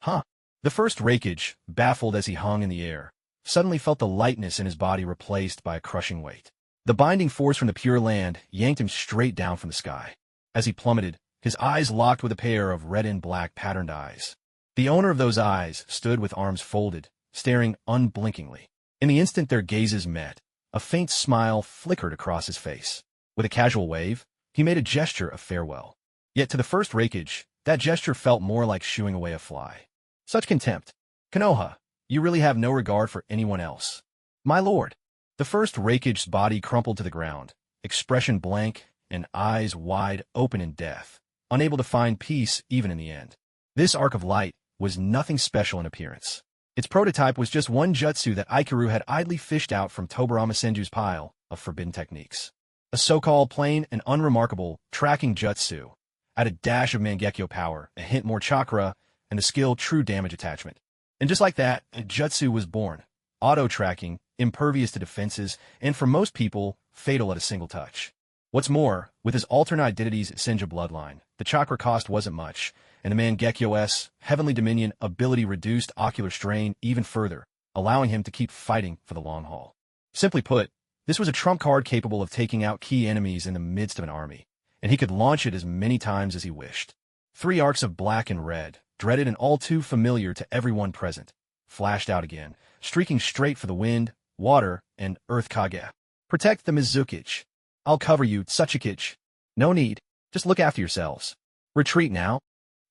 Huh? The first Rakeage, baffled as he hung in the air, suddenly felt the lightness in his body replaced by a crushing weight. The binding force from the pure land yanked him straight down from the sky. As he plummeted, his eyes locked with a pair of red and black patterned eyes. The owner of those eyes stood with arms folded, staring unblinkingly. In the instant their gazes met, a faint smile flickered across his face. With a casual wave, he made a gesture of farewell. Yet to the first Raikage, that gesture felt more like shooing away a fly. Such contempt. Konoha, you really have no regard for anyone else. My lord. The first Raikage's body crumpled to the ground, expression blank and eyes wide open in death, unable to find peace even in the end. This arc of light was nothing special in appearance. Its prototype was just one jutsu that Ikaru had idly fished out from Tobarama Senju's pile of forbidden techniques. A so-called plain and unremarkable tracking jutsu, add a dash of Mangekyo power, a hint more chakra, and the skill true damage attachment. And just like that, a jutsu was born. Auto-tracking, impervious to defenses, and for most people, fatal at a single touch. What's more, with his alternate identity's Senju bloodline, the chakra cost wasn't much, and the Mangekyo's Heavenly Dominion ability reduced ocular strain even further, allowing him to keep fighting for the long haul. Simply put, this was a trump card capable of taking out key enemies in the midst of an army, and he could launch it as many times as he wished. 3 arcs of black and red, dreaded and all too familiar to everyone present, flashed out again, streaking straight for the wind, water, and earth Kage. Protect the Mizukage. I'll cover you, Tsuchikage. No need. Just look after yourselves. Retreat now.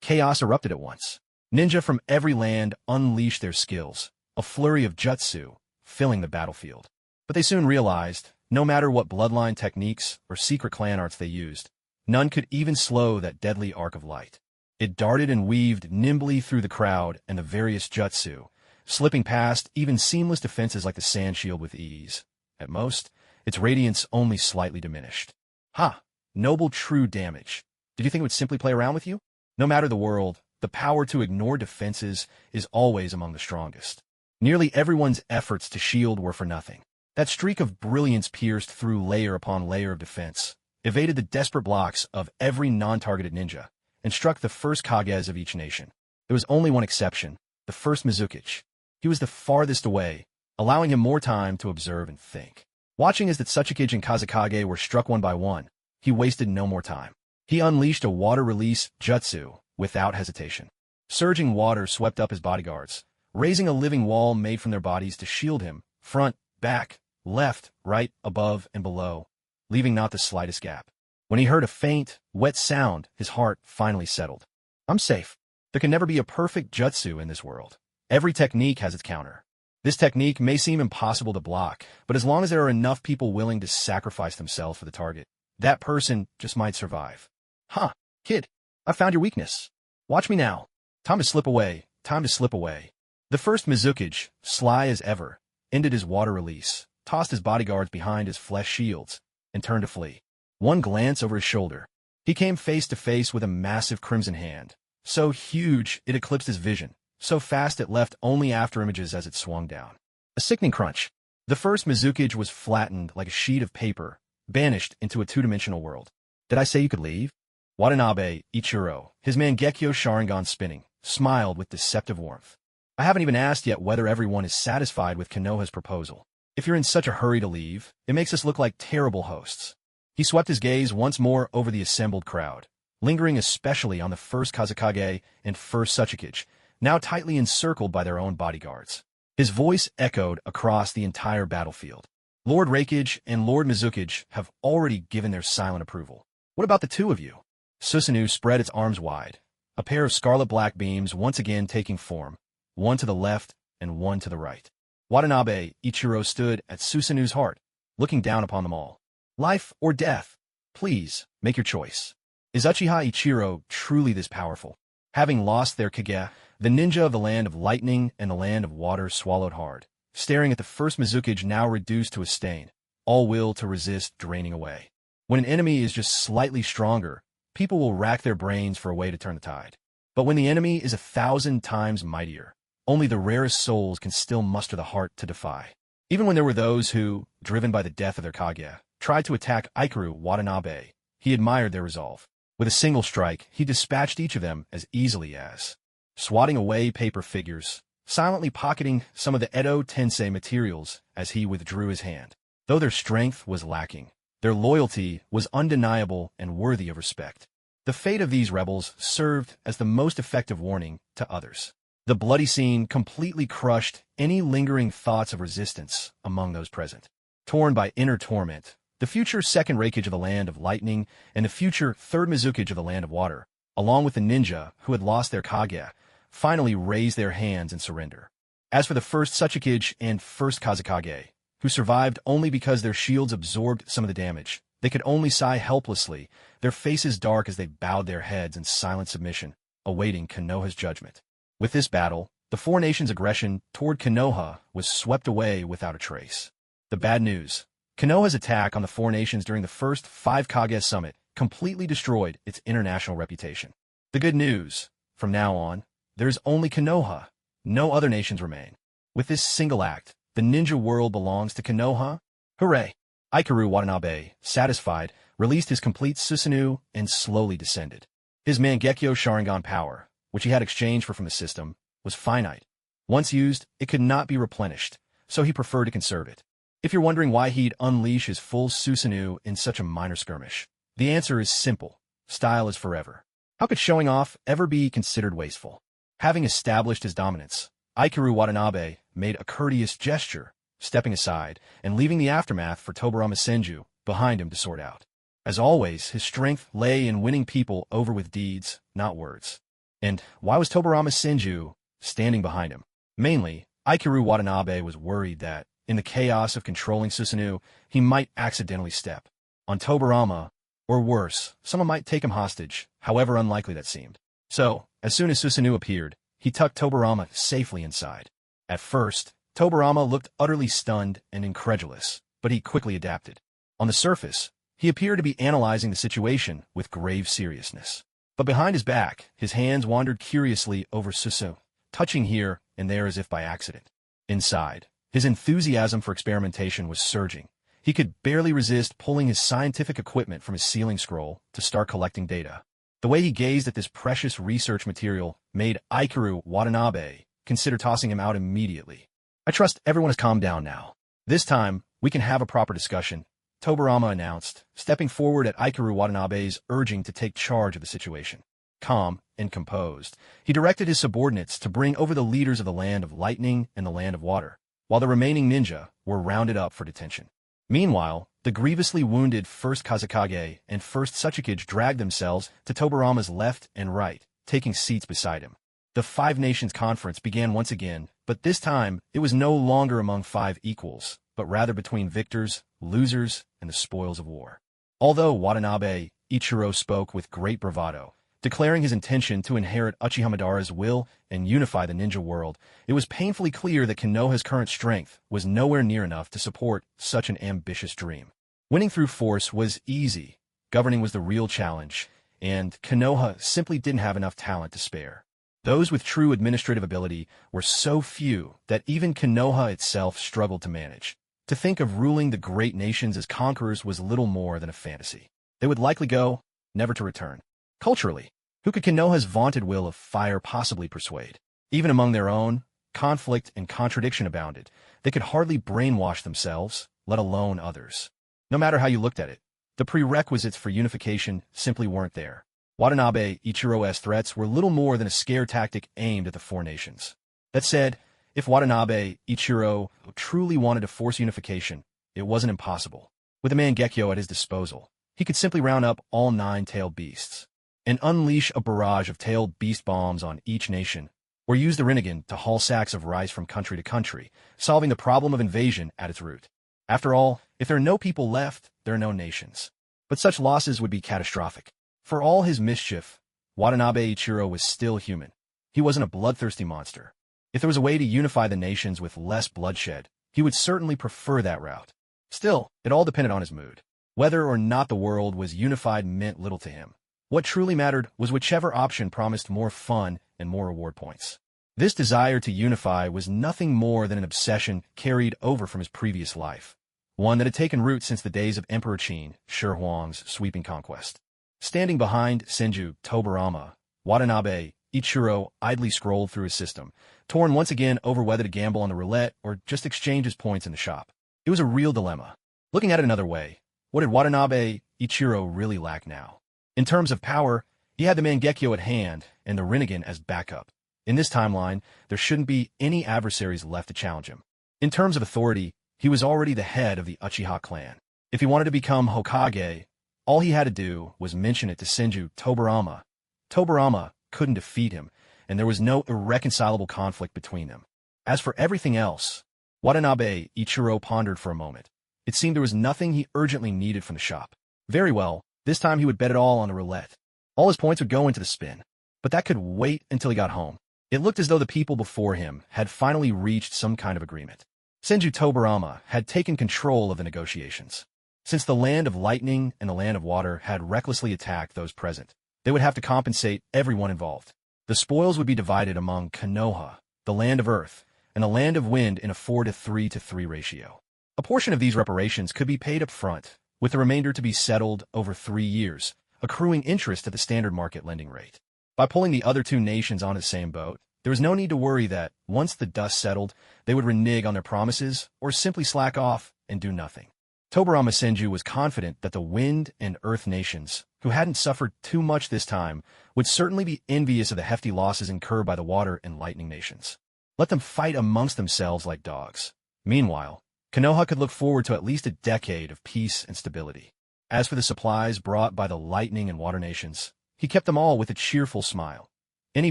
Chaos erupted at once. Ninja from every land unleashed their skills, a flurry of jutsu, filling the battlefield. But they soon realized, no matter what bloodline techniques or secret clan arts they used, none could even slow that deadly arc of light. It darted and weaved nimbly through the crowd and the various jutsu, slipping past even seamless defenses like the sand shield with ease. At most, its radiance only slightly diminished. Ha! Noble true damage. Did you think it would simply play around with you? No matter the world, the power to ignore defenses is always among the strongest. Nearly everyone's efforts to shield were for nothing. That streak of brilliance pierced through layer upon layer of defense, evaded the desperate blocks of every non-targeted ninja, and struck the first Kages of each nation. There was only one exception, the first Mizukage. He was the farthest away, allowing him more time to observe and think. Watching as the Tsuchikage and Kazekage were struck one by one, he wasted no more time. He unleashed a water release jutsu without hesitation. Surging water swept up his bodyguards, raising a living wall made from their bodies to shield him, front, back, left, right, above, and below, leaving not the slightest gap. When he heard a faint, wet sound, his heart finally settled. I'm safe. There can never be a perfect jutsu in this world. Every technique has its counter. This technique may seem impossible to block, but as long as there are enough people willing to sacrifice themselves for the target, that person just might survive. Huh, kid, I found your weakness. Watch me now. Time to slip away, time to slip away. The first Mizukage, sly as ever, ended his water release, tossed his bodyguards behind his flesh shields, and turned to flee. One glance over his shoulder, he came face to face with a massive crimson hand, so huge it eclipsed his vision, so fast it left only afterimages as it swung down. A sickening crunch. The first Mizukage was flattened like a sheet of paper, banished into a two-dimensional world. Did I say you could leave? Watanabe Ichiro, his Mangekyo Sharingan spinning, smiled with deceptive warmth. I haven't even asked yet whether everyone is satisfied with Konoha's proposal. If you're in such a hurry to leave, it makes us look like terrible hosts. He swept his gaze once more over the assembled crowd, lingering especially on the first Kazekage and first Tsuchikage, now tightly encircled by their own bodyguards. His voice echoed across the entire battlefield. Lord Raikage and Lord Mizukage have already given their silent approval. What about the two of you? Susanoo spread its arms wide, a pair of scarlet-black beams once again taking form, one to the left and one to the right. Watanabe Ichiro stood at Susanoo's heart, looking down upon them all. Life or death? Please, make your choice. Is Uchiha Ichiro truly this powerful? Having lost their Kage, the ninja of the land of lightning and the land of water swallowed hard, staring at the first Mizukage now reduced to a stain, all will to resist draining away. When an enemy is just slightly stronger, people will rack their brains for a way to turn the tide. But when the enemy is 1,000 times mightier, only the rarest souls can still muster the heart to defy. Even when there were those who, driven by the death of their Kage, tried to attack Ikaru Watanabe, he admired their resolve. With a single strike, he dispatched each of them as easily as swatting away paper figures, silently pocketing some of the Edo Tensei materials as he withdrew his hand. Though their strength was lacking, their loyalty was undeniable and worthy of respect. The fate of these rebels served as the most effective warning to others. The bloody scene completely crushed any lingering thoughts of resistance among those present. Torn by inner torment, the future second Reikage of the Land of Lightning and the future third Mizukage of the Land of Water, along with the ninja who had lost their Kage, finally raised their hands in surrender. As for the first Suchikage and first Kazekage, who survived only because their shields absorbed some of the damage, they could only sigh helplessly, their faces dark as they bowed their heads in silent submission, awaiting Konoha's judgment. With this battle, the four nations' aggression toward Konoha was swept away without a trace. The bad news: Konoha's attack on the four nations during the first 5 Kage summit completely destroyed its international reputation. The good news: from now on, there is only Konoha. No other nations remain. With this single act, the ninja world belongs to Konoha. Hooray! Ikaru Watanabe, satisfied, released his complete Susanoo and slowly descended. His Mangekyo Sharingan power, which he had exchanged from the system, was finite. Once used, it could not be replenished, so he preferred to conserve it. If you're wondering why he'd unleash his full Susanoo in such a minor skirmish, the answer is simple: style is forever. How could showing off ever be considered wasteful? Having established his dominance, Ikaru Watanabe made a courteous gesture, stepping aside and leaving the aftermath for Tobarama Senju behind him to sort out. As always, his strength lay in winning people over with deeds, not words. And why was Tobarama Senju standing behind him? Mainly, Ikaru Watanabe was worried that, in the chaos of controlling Susanoo, he might accidentally step on Tobarama, or worse, someone might take him hostage, however unlikely that seemed. So, as soon as Susanoo appeared, he tucked Tobarama safely inside. At first, Tobarama looked utterly stunned and incredulous, but he quickly adapted. On the surface, he appeared to be analyzing the situation with grave seriousness. But behind his back, his hands wandered curiously over Susanoo, touching here and there as if by accident. Inside, his enthusiasm for experimentation was surging. He could barely resist pulling his scientific equipment from his ceiling scroll to start collecting data. The way he gazed at this precious research material made Ikaru Watanabe consider tossing him out immediately. I trust everyone has calmed down now. This time, we can have a proper discussion, Tobarama announced, stepping forward at Ikaru Watanabe's urging to take charge of the situation. Calm and composed, he directed his subordinates to bring over the leaders of the Land of Lightning and the Land of Water, while the remaining ninja were rounded up for detention. Meanwhile, the grievously wounded first Kazekage and first Suchikage dragged themselves to Tobarama's left and right, taking seats beside him. The Five Nations Conference began once again, but this time it was no longer among 5 equals, but rather between victors, losers, and the spoils of war. Although Watanabe Ichiro spoke with great bravado, declaring his intention to inherit Uchiha Madara's will and unify the ninja world, it was painfully clear that Konoha's current strength was nowhere near enough to support such an ambitious dream. Winning through force was easy, governing was the real challenge, and Konoha simply didn't have enough talent to spare. Those with true administrative ability were so few that even Konoha itself struggled to manage. To think of ruling the great nations as conquerors was little more than a fantasy. They would likely go, never to return. Culturally, who could Konoha's vaunted will of fire possibly persuade? Even among their own, conflict and contradiction abounded. They could hardly brainwash themselves, let alone others. No matter how you looked at it, the prerequisites for unification simply weren't there. Watanabe Ichiro's threats were little more than a scare tactic aimed at the four nations. That said, if Watanabe Ichiro truly wanted to force unification, it wasn't impossible. With a Mangekyo at his disposal, he could simply round up all 9 tailed beasts and unleash a barrage of tailed beast bombs on each nation, or use the Rinnegan to haul sacks of rice from country to country, solving the problem of invasion at its root. After all, if there are no people left, there are no nations. But such losses would be catastrophic. For all his mischief, Watanabe Ichiro was still human. He wasn't a bloodthirsty monster. If there was a way to unify the nations with less bloodshed, he would certainly prefer that route. Still, it all depended on his mood. Whether or not the world was unified meant little to him. What truly mattered was whichever option promised more fun and more reward points. This desire to unify was nothing more than an obsession carried over from his previous life, one that had taken root since the days of Emperor Qin, Shi Huang's sweeping conquest. Standing behind Senju Tobarama, Watanabe Ichiro idly scrolled through his system, torn once again over whether to gamble on the roulette or just exchange his points in the shop. It was a real dilemma. Looking at it another way, what did Watanabe Ichiro really lack now? In terms of power, He had the Mangekyo at hand and the Rinnegan as backup. In this timeline, there shouldn't be any adversaries left to challenge him. In terms of authority, he was already the head of the Uchiha clan. If he wanted to become Hokage, all he had to do was mention it to Senju Tobirama. Tobirama couldn't defeat him, and there was no irreconcilable conflict between them. As for everything else, Watanabe Ichiro pondered for a moment. It seemed there was nothing he urgently needed from the shop. Very well, this time he would bet it all on the roulette. All his points would go into the spin. But that could wait until he got home. It looked as though the people before him had finally reached some kind of agreement. Senju Tobirama had taken control of the negotiations. Since the Land of Lightning and the Land of Water had recklessly attacked those present, they would have to compensate everyone involved. The spoils would be divided among Konoha, the Land of Earth, and the Land of Wind in a 4-3-3 ratio. A portion of these reparations could be paid up front, with the remainder to be settled over 3 years, accruing interest at the standard market lending rate. By pulling the other two nations onto the same boat, there was no need to worry that, once the dust settled, they would renege on their promises or simply slack off and do nothing. Tobirama Senju was confident that the Wind and Earth nations, who hadn't suffered too much this time, would certainly be envious of the hefty losses incurred by the Water and Lightning nations. Let them fight amongst themselves like dogs. Meanwhile, Konoha could look forward to at least a decade of peace and stability. As for the supplies brought by the Lightning and Water nations, he kept them all with a cheerful smile. Any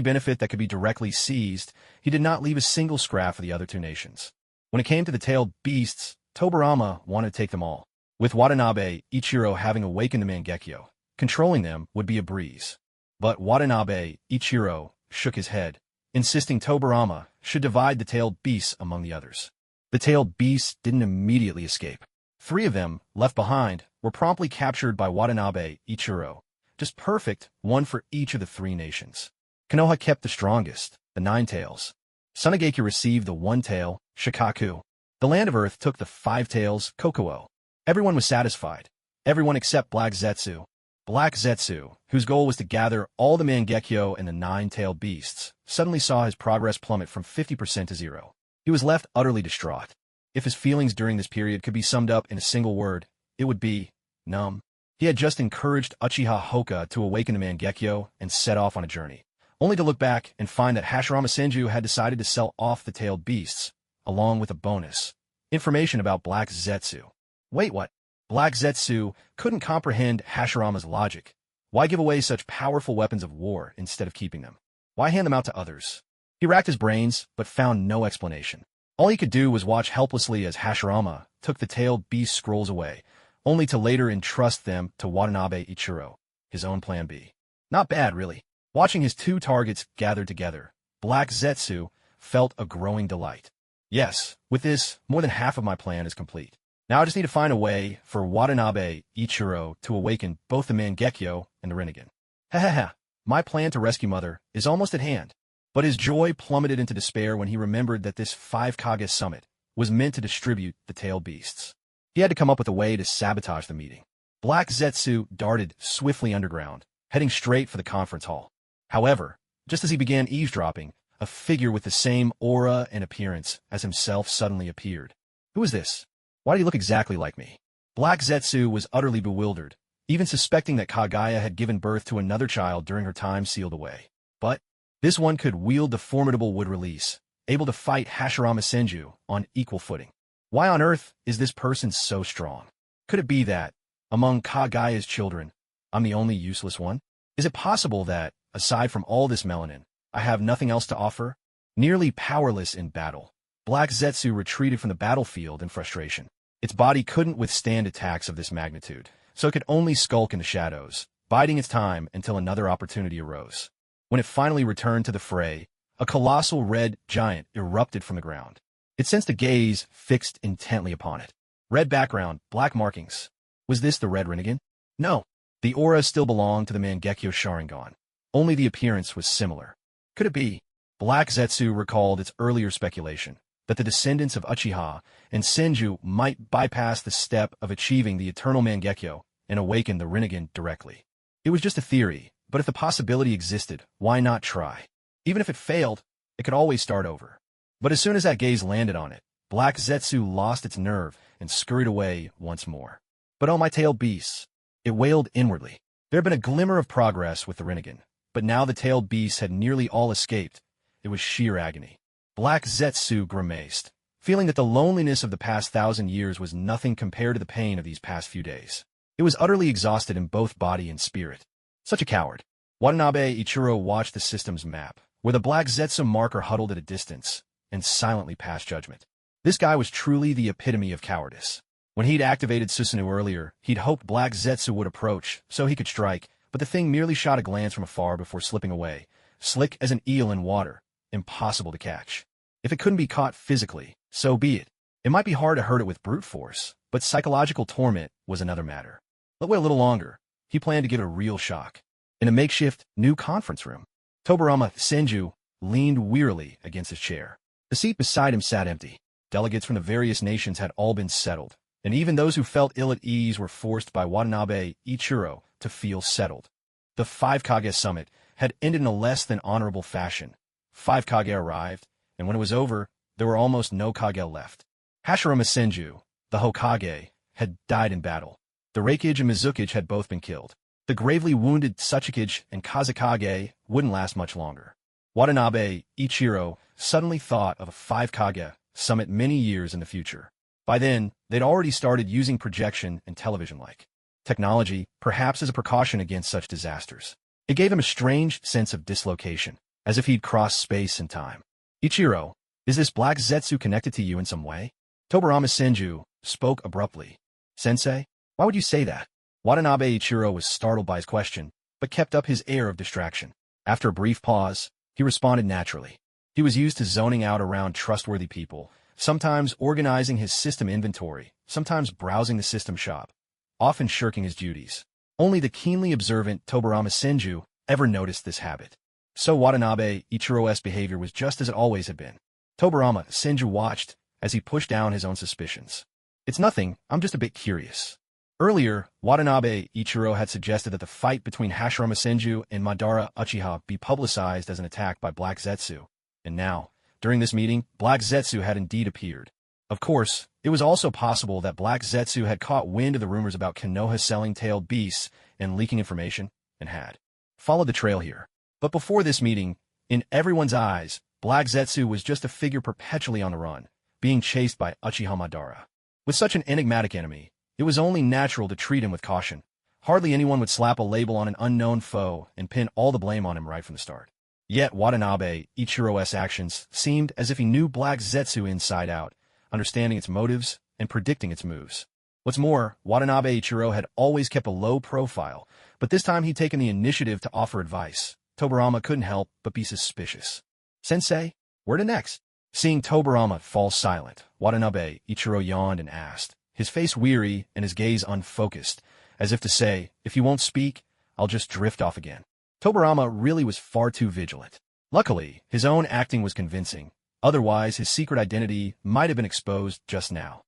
benefit that could be directly seized, he did not leave a single scrap for the other two nations. When it came to the tailed beasts, Tobirama wanted to take them all. With Watanabe Ichiro having awakened the Mangekyo, controlling them would be a breeze. But Watanabe Ichiro shook his head, insisting Tobirama should divide the tailed beasts among the others. The tailed beasts didn't immediately escape. 3 of them, left behind, were promptly captured by Watanabe Ichiro. Just perfect, one for each of the 3 nations. Konoha kept the strongest, the 9 tails. Sunageki received the 1 tail, Shikaku. The Land of Earth took the 5 tails, Kokuo. Everyone was satisfied. Everyone except Black Zetsu. Black Zetsu, whose goal was to gather all the Mangekyo and the 9-tailed beasts, suddenly saw his progress plummet from 50% to 0. He was left utterly distraught. If his feelings during this period could be summed up in a single word, it would be numb. He had just encouraged Uchiha Hoka to awaken the Mangekyo and set off on a journey, only to look back and find that Hashirama Senju had decided to sell off the tailed beasts, along with a bonus. Information about Black Zetsu. Wait, what? Black Zetsu couldn't comprehend Hashirama's logic. Why give away such powerful weapons of war instead of keeping them? Why hand them out to others? He racked his brains, but found no explanation. All he could do was watch helplessly as Hashirama took the tailed beast scrolls away, only to later entrust them to Watanabe Ichiro, his own plan B. Not bad, really. Watching his 2 targets gathered together, Black Zetsu felt a growing delight. Yes, with this, more than half of my plan is complete. Now I just need to find a way for Watanabe Ichiro to awaken both the Mangekyo and the Rinnegan. Ha. My plan to rescue Mother is almost at hand. But his joy plummeted into despair when he remembered that this 5 Kage summit was meant to distribute the tailed beasts. He had to come up with a way to sabotage the meeting. Black Zetsu darted swiftly underground, heading straight for the conference hall. However, just as he began eavesdropping, a figure with the same aura and appearance as himself suddenly appeared. Who is this? Why did he look exactly like me? Black Zetsu was utterly bewildered, even suspecting that Kagaya had given birth to another child during her time sealed away. But this one could wield the formidable wood release, able to fight Hashirama Senju on equal footing. Why on earth is this person so strong? Could it be that, among Kagaya's children, I'm the only useless one? Is it possible that, aside from all this melanin, I have nothing else to offer? Nearly powerless in battle, Black Zetsu retreated from the battlefield in frustration. Its body couldn't withstand attacks of this magnitude, so it could only skulk in the shadows, biding its time until another opportunity arose. When it finally returned to the fray, a colossal red giant erupted from the ground. It sensed a gaze fixed intently upon it. Red background, black markings. Was this the Red Rinnegan? No. The aura still belonged to the Mangekyo Sharingan. Only the appearance was similar. Could it be? Black Zetsu recalled its earlier speculation that the descendants of Uchiha and Senju might bypass the step of achieving the eternal Mangekyo and awaken the Rinnegan directly. It was just a theory, but if the possibility existed, why not try? Even if it failed, it could always start over. But as soon as that gaze landed on it, Black Zetsu lost its nerve and scurried away once more. But oh, my tailed beasts! It wailed inwardly. There had been a glimmer of progress with the Rinnegan, but now the tailed beasts had nearly all escaped. It was sheer agony. Black Zetsu grimaced, feeling that the loneliness of the past 1,000 years was nothing compared to the pain of these past few days. It was utterly exhausted in both body and spirit. Such a coward. Watanabe Ichiro watched the system's map, where the Black Zetsu marker huddled at a distance, and silently passed judgment. This guy was truly the epitome of cowardice. When he'd activated Susanoo earlier, he'd hoped Black Zetsu would approach, so he could strike, but the thing merely shot a glance from afar before slipping away, slick as an eel in water, impossible to catch. If it couldn't be caught physically, so be it. It might be hard to hurt it with brute force, but psychological torment was another matter. Let's wait a little longer. He planned to give it a real shock. In a makeshift, new conference room, Tobarama Senju leaned wearily against his chair. The seat beside him sat empty. Delegates from the various nations had all been settled, and even those who felt ill at ease were forced by Watanabe Ichiro to feel settled. The 5 Kage summit had ended in a less than honorable fashion. 5 Kage arrived, and when it was over, there were almost no Kage left. Hashirama Senju, the Hokage, had died in battle. The Reikage and Mizukage had both been killed. The gravely wounded Tsuchikage and Kazekage wouldn't last much longer. Watanabe Ichiro suddenly thought of a 5 Kage summit many years in the future. By then, they'd already started using projection and television-like technology, perhaps as a precaution against such disasters. It gave him a strange sense of dislocation, as if he'd crossed space and time. Ichiro, is this Black Zetsu connected to you in some way? Tobarama Senju spoke abruptly. Sensei, why would you say that? Watanabe Ichiro was startled by his question, but kept up his air of distraction. After a brief pause, he responded naturally. He was used to zoning out around trustworthy people, sometimes organizing his system inventory, sometimes browsing the system shop, often shirking his duties. Only the keenly observant Tobarama Senju ever noticed this habit. So Watanabe Ichiro's behavior was just as it always had been. Tobarama Senju watched as he pushed down his own suspicions. It's nothing, I'm just a bit curious. Earlier, Watanabe Ichiro had suggested that the fight between Hashirama Senju and Madara Uchiha be publicized as an attack by Black Zetsu. And now, during this meeting, Black Zetsu had indeed appeared. Of course, it was also possible that Black Zetsu had caught wind of the rumors about Konoha selling tailed beasts and leaking information, and had followed the trail here. But before this meeting, in everyone's eyes, Black Zetsu was just a figure perpetually on the run, being chased by Uchiha Madara. With such an enigmatic enemy, it was only natural to treat him with caution. Hardly anyone would slap a label on an unknown foe and pin all the blame on him right from the start. Yet Watanabe Ichiro's actions seemed as if he knew Black Zetsu inside out, understanding its motives and predicting its moves. What's more, Watanabe Ichiro had always kept a low profile, but this time he'd taken the initiative to offer advice. Tobarama couldn't help but be suspicious. Sensei, where to next? Seeing Tobarama fall silent, Watanabe Ichiro yawned and asked, his face weary and his gaze unfocused, as if to say, if you won't speak, I'll just drift off again. Tobarama really was far too vigilant. Luckily, his own acting was convincing. Otherwise, his secret identity might have been exposed just now.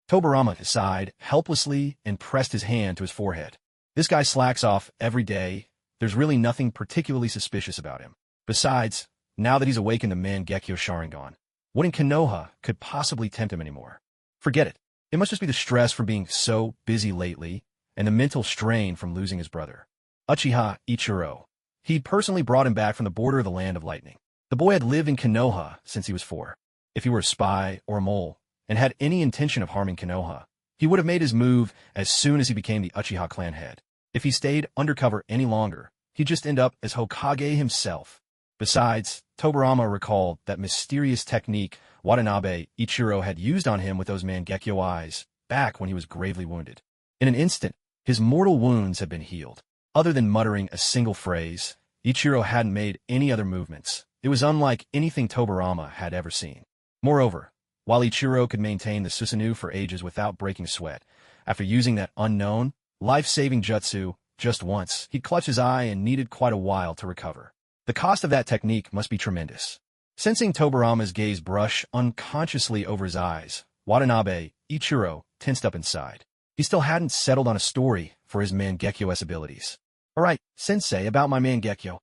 Tobarama sighed helplessly and pressed his hand to his forehead. This guy slacks off every day. There's really nothing particularly suspicious about him. Besides, now that he's awakened the Mangekyo Sharingan, what in Konoha could possibly tempt him anymore? Forget it. It must just be the stress from being so busy lately, and the mental strain from losing his brother. Uchiha Ichiro. He'd personally brought him back from the border of the Land of Lightning. The boy had lived in Konoha since he was 4. If he were a spy or a mole, and had any intention of harming Konoha, he would have made his move as soon as he became the Uchiha clan head. If he stayed undercover any longer, he'd just end up as Hokage himself. Besides, Tobarama recalled that mysterious technique Watanabe Ichiro had used on him with those Mangekyo eyes, back when he was gravely wounded. In an instant, his mortal wounds had been healed. Other than muttering a single phrase, Ichiro hadn't made any other movements. It was unlike anything Tobarama had ever seen. Moreover, while Ichiro could maintain the Susanoo for ages without breaking a sweat, after using that unknown, life-saving jutsu just once, he'd clutch his eye and needed quite a while to recover. The cost of that technique must be tremendous. Sensing Tobarama's gaze brush unconsciously over his eyes, Watanabe Ichiro tensed up inside. He still hadn't settled on a story for his Mangekyo-esque abilities. All right, Sensei, about my Mangekyo.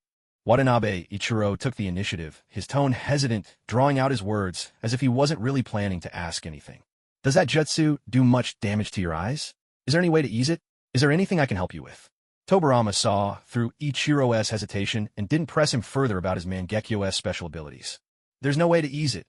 Watanabe Ichiro took the initiative, his tone hesitant, drawing out his words as if he wasn't really planning to ask anything. Does that jutsu do much damage to your eyes? Is there any way to ease it? Is there anything I can help you with? Tobarama saw through Ichiro's hesitation and didn't press him further about his Mangekyo's special abilities. There's no way to ease it.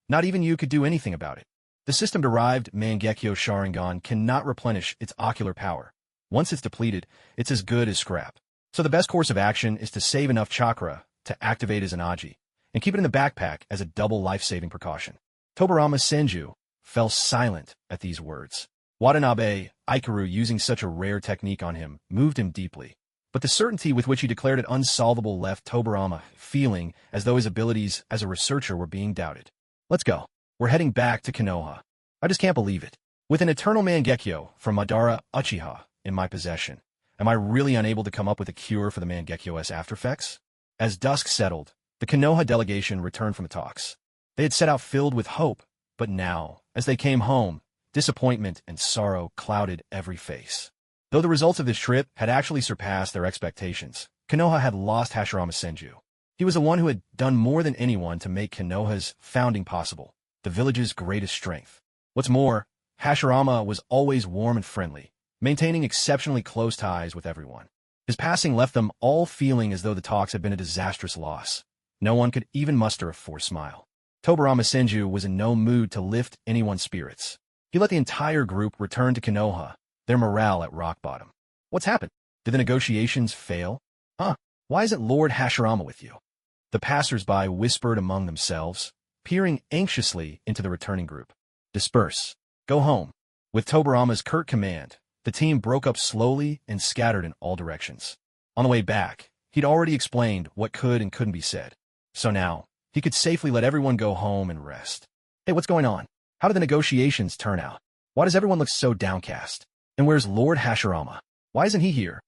Not even you could do anything about it. The system-derived Mangekyo Sharingan cannot replenish its ocular power. Once it's depleted, it's as good as scrap. So the best course of action is to save enough chakra to activate his Anaji, and keep it in the backpack as a double life-saving precaution. Tobarama Senju fell silent at these words. Watanabe Ikaru using such a rare technique on him moved him deeply. But the certainty with which he declared it unsolvable left Tobarama feeling as though his abilities as a researcher were being doubted. Let's go. We're heading back to Konoha. I just can't believe it. With an eternal Mangekyo from Madara Uchiha in my possession, am I really unable to come up with a cure for the Mangekyo's aftereffects? As dusk settled, the Konoha delegation returned from the talks. They had set out filled with hope, but now, as they came home, disappointment and sorrow clouded every face. Though the results of this trip had actually surpassed their expectations, Konoha had lost Hashirama Senju. He was the one who had done more than anyone to make Konoha's founding possible, the village's greatest strength. What's more, Hashirama was always warm and friendly, maintaining exceptionally close ties with everyone. His passing left them all feeling as though the talks had been a disastrous loss. No one could even muster a forced smile. Tobarama Senju was in no mood to lift anyone's spirits. He let the entire group return to Konoha, their morale at rock bottom. What's happened? Did the negotiations fail? Why isn't Lord Hashirama with you? The passers-by whispered among themselves, peering anxiously into the returning group. Disperse. Go home. With Tobarama's curt command, the team broke up slowly and scattered in all directions. On the way back, he'd already explained what could and couldn't be said. So now, he could safely let everyone go home and rest. Hey, what's going on? How did the negotiations turn out? Why does everyone look so downcast? And where's Lord Hashirama? Why isn't he here?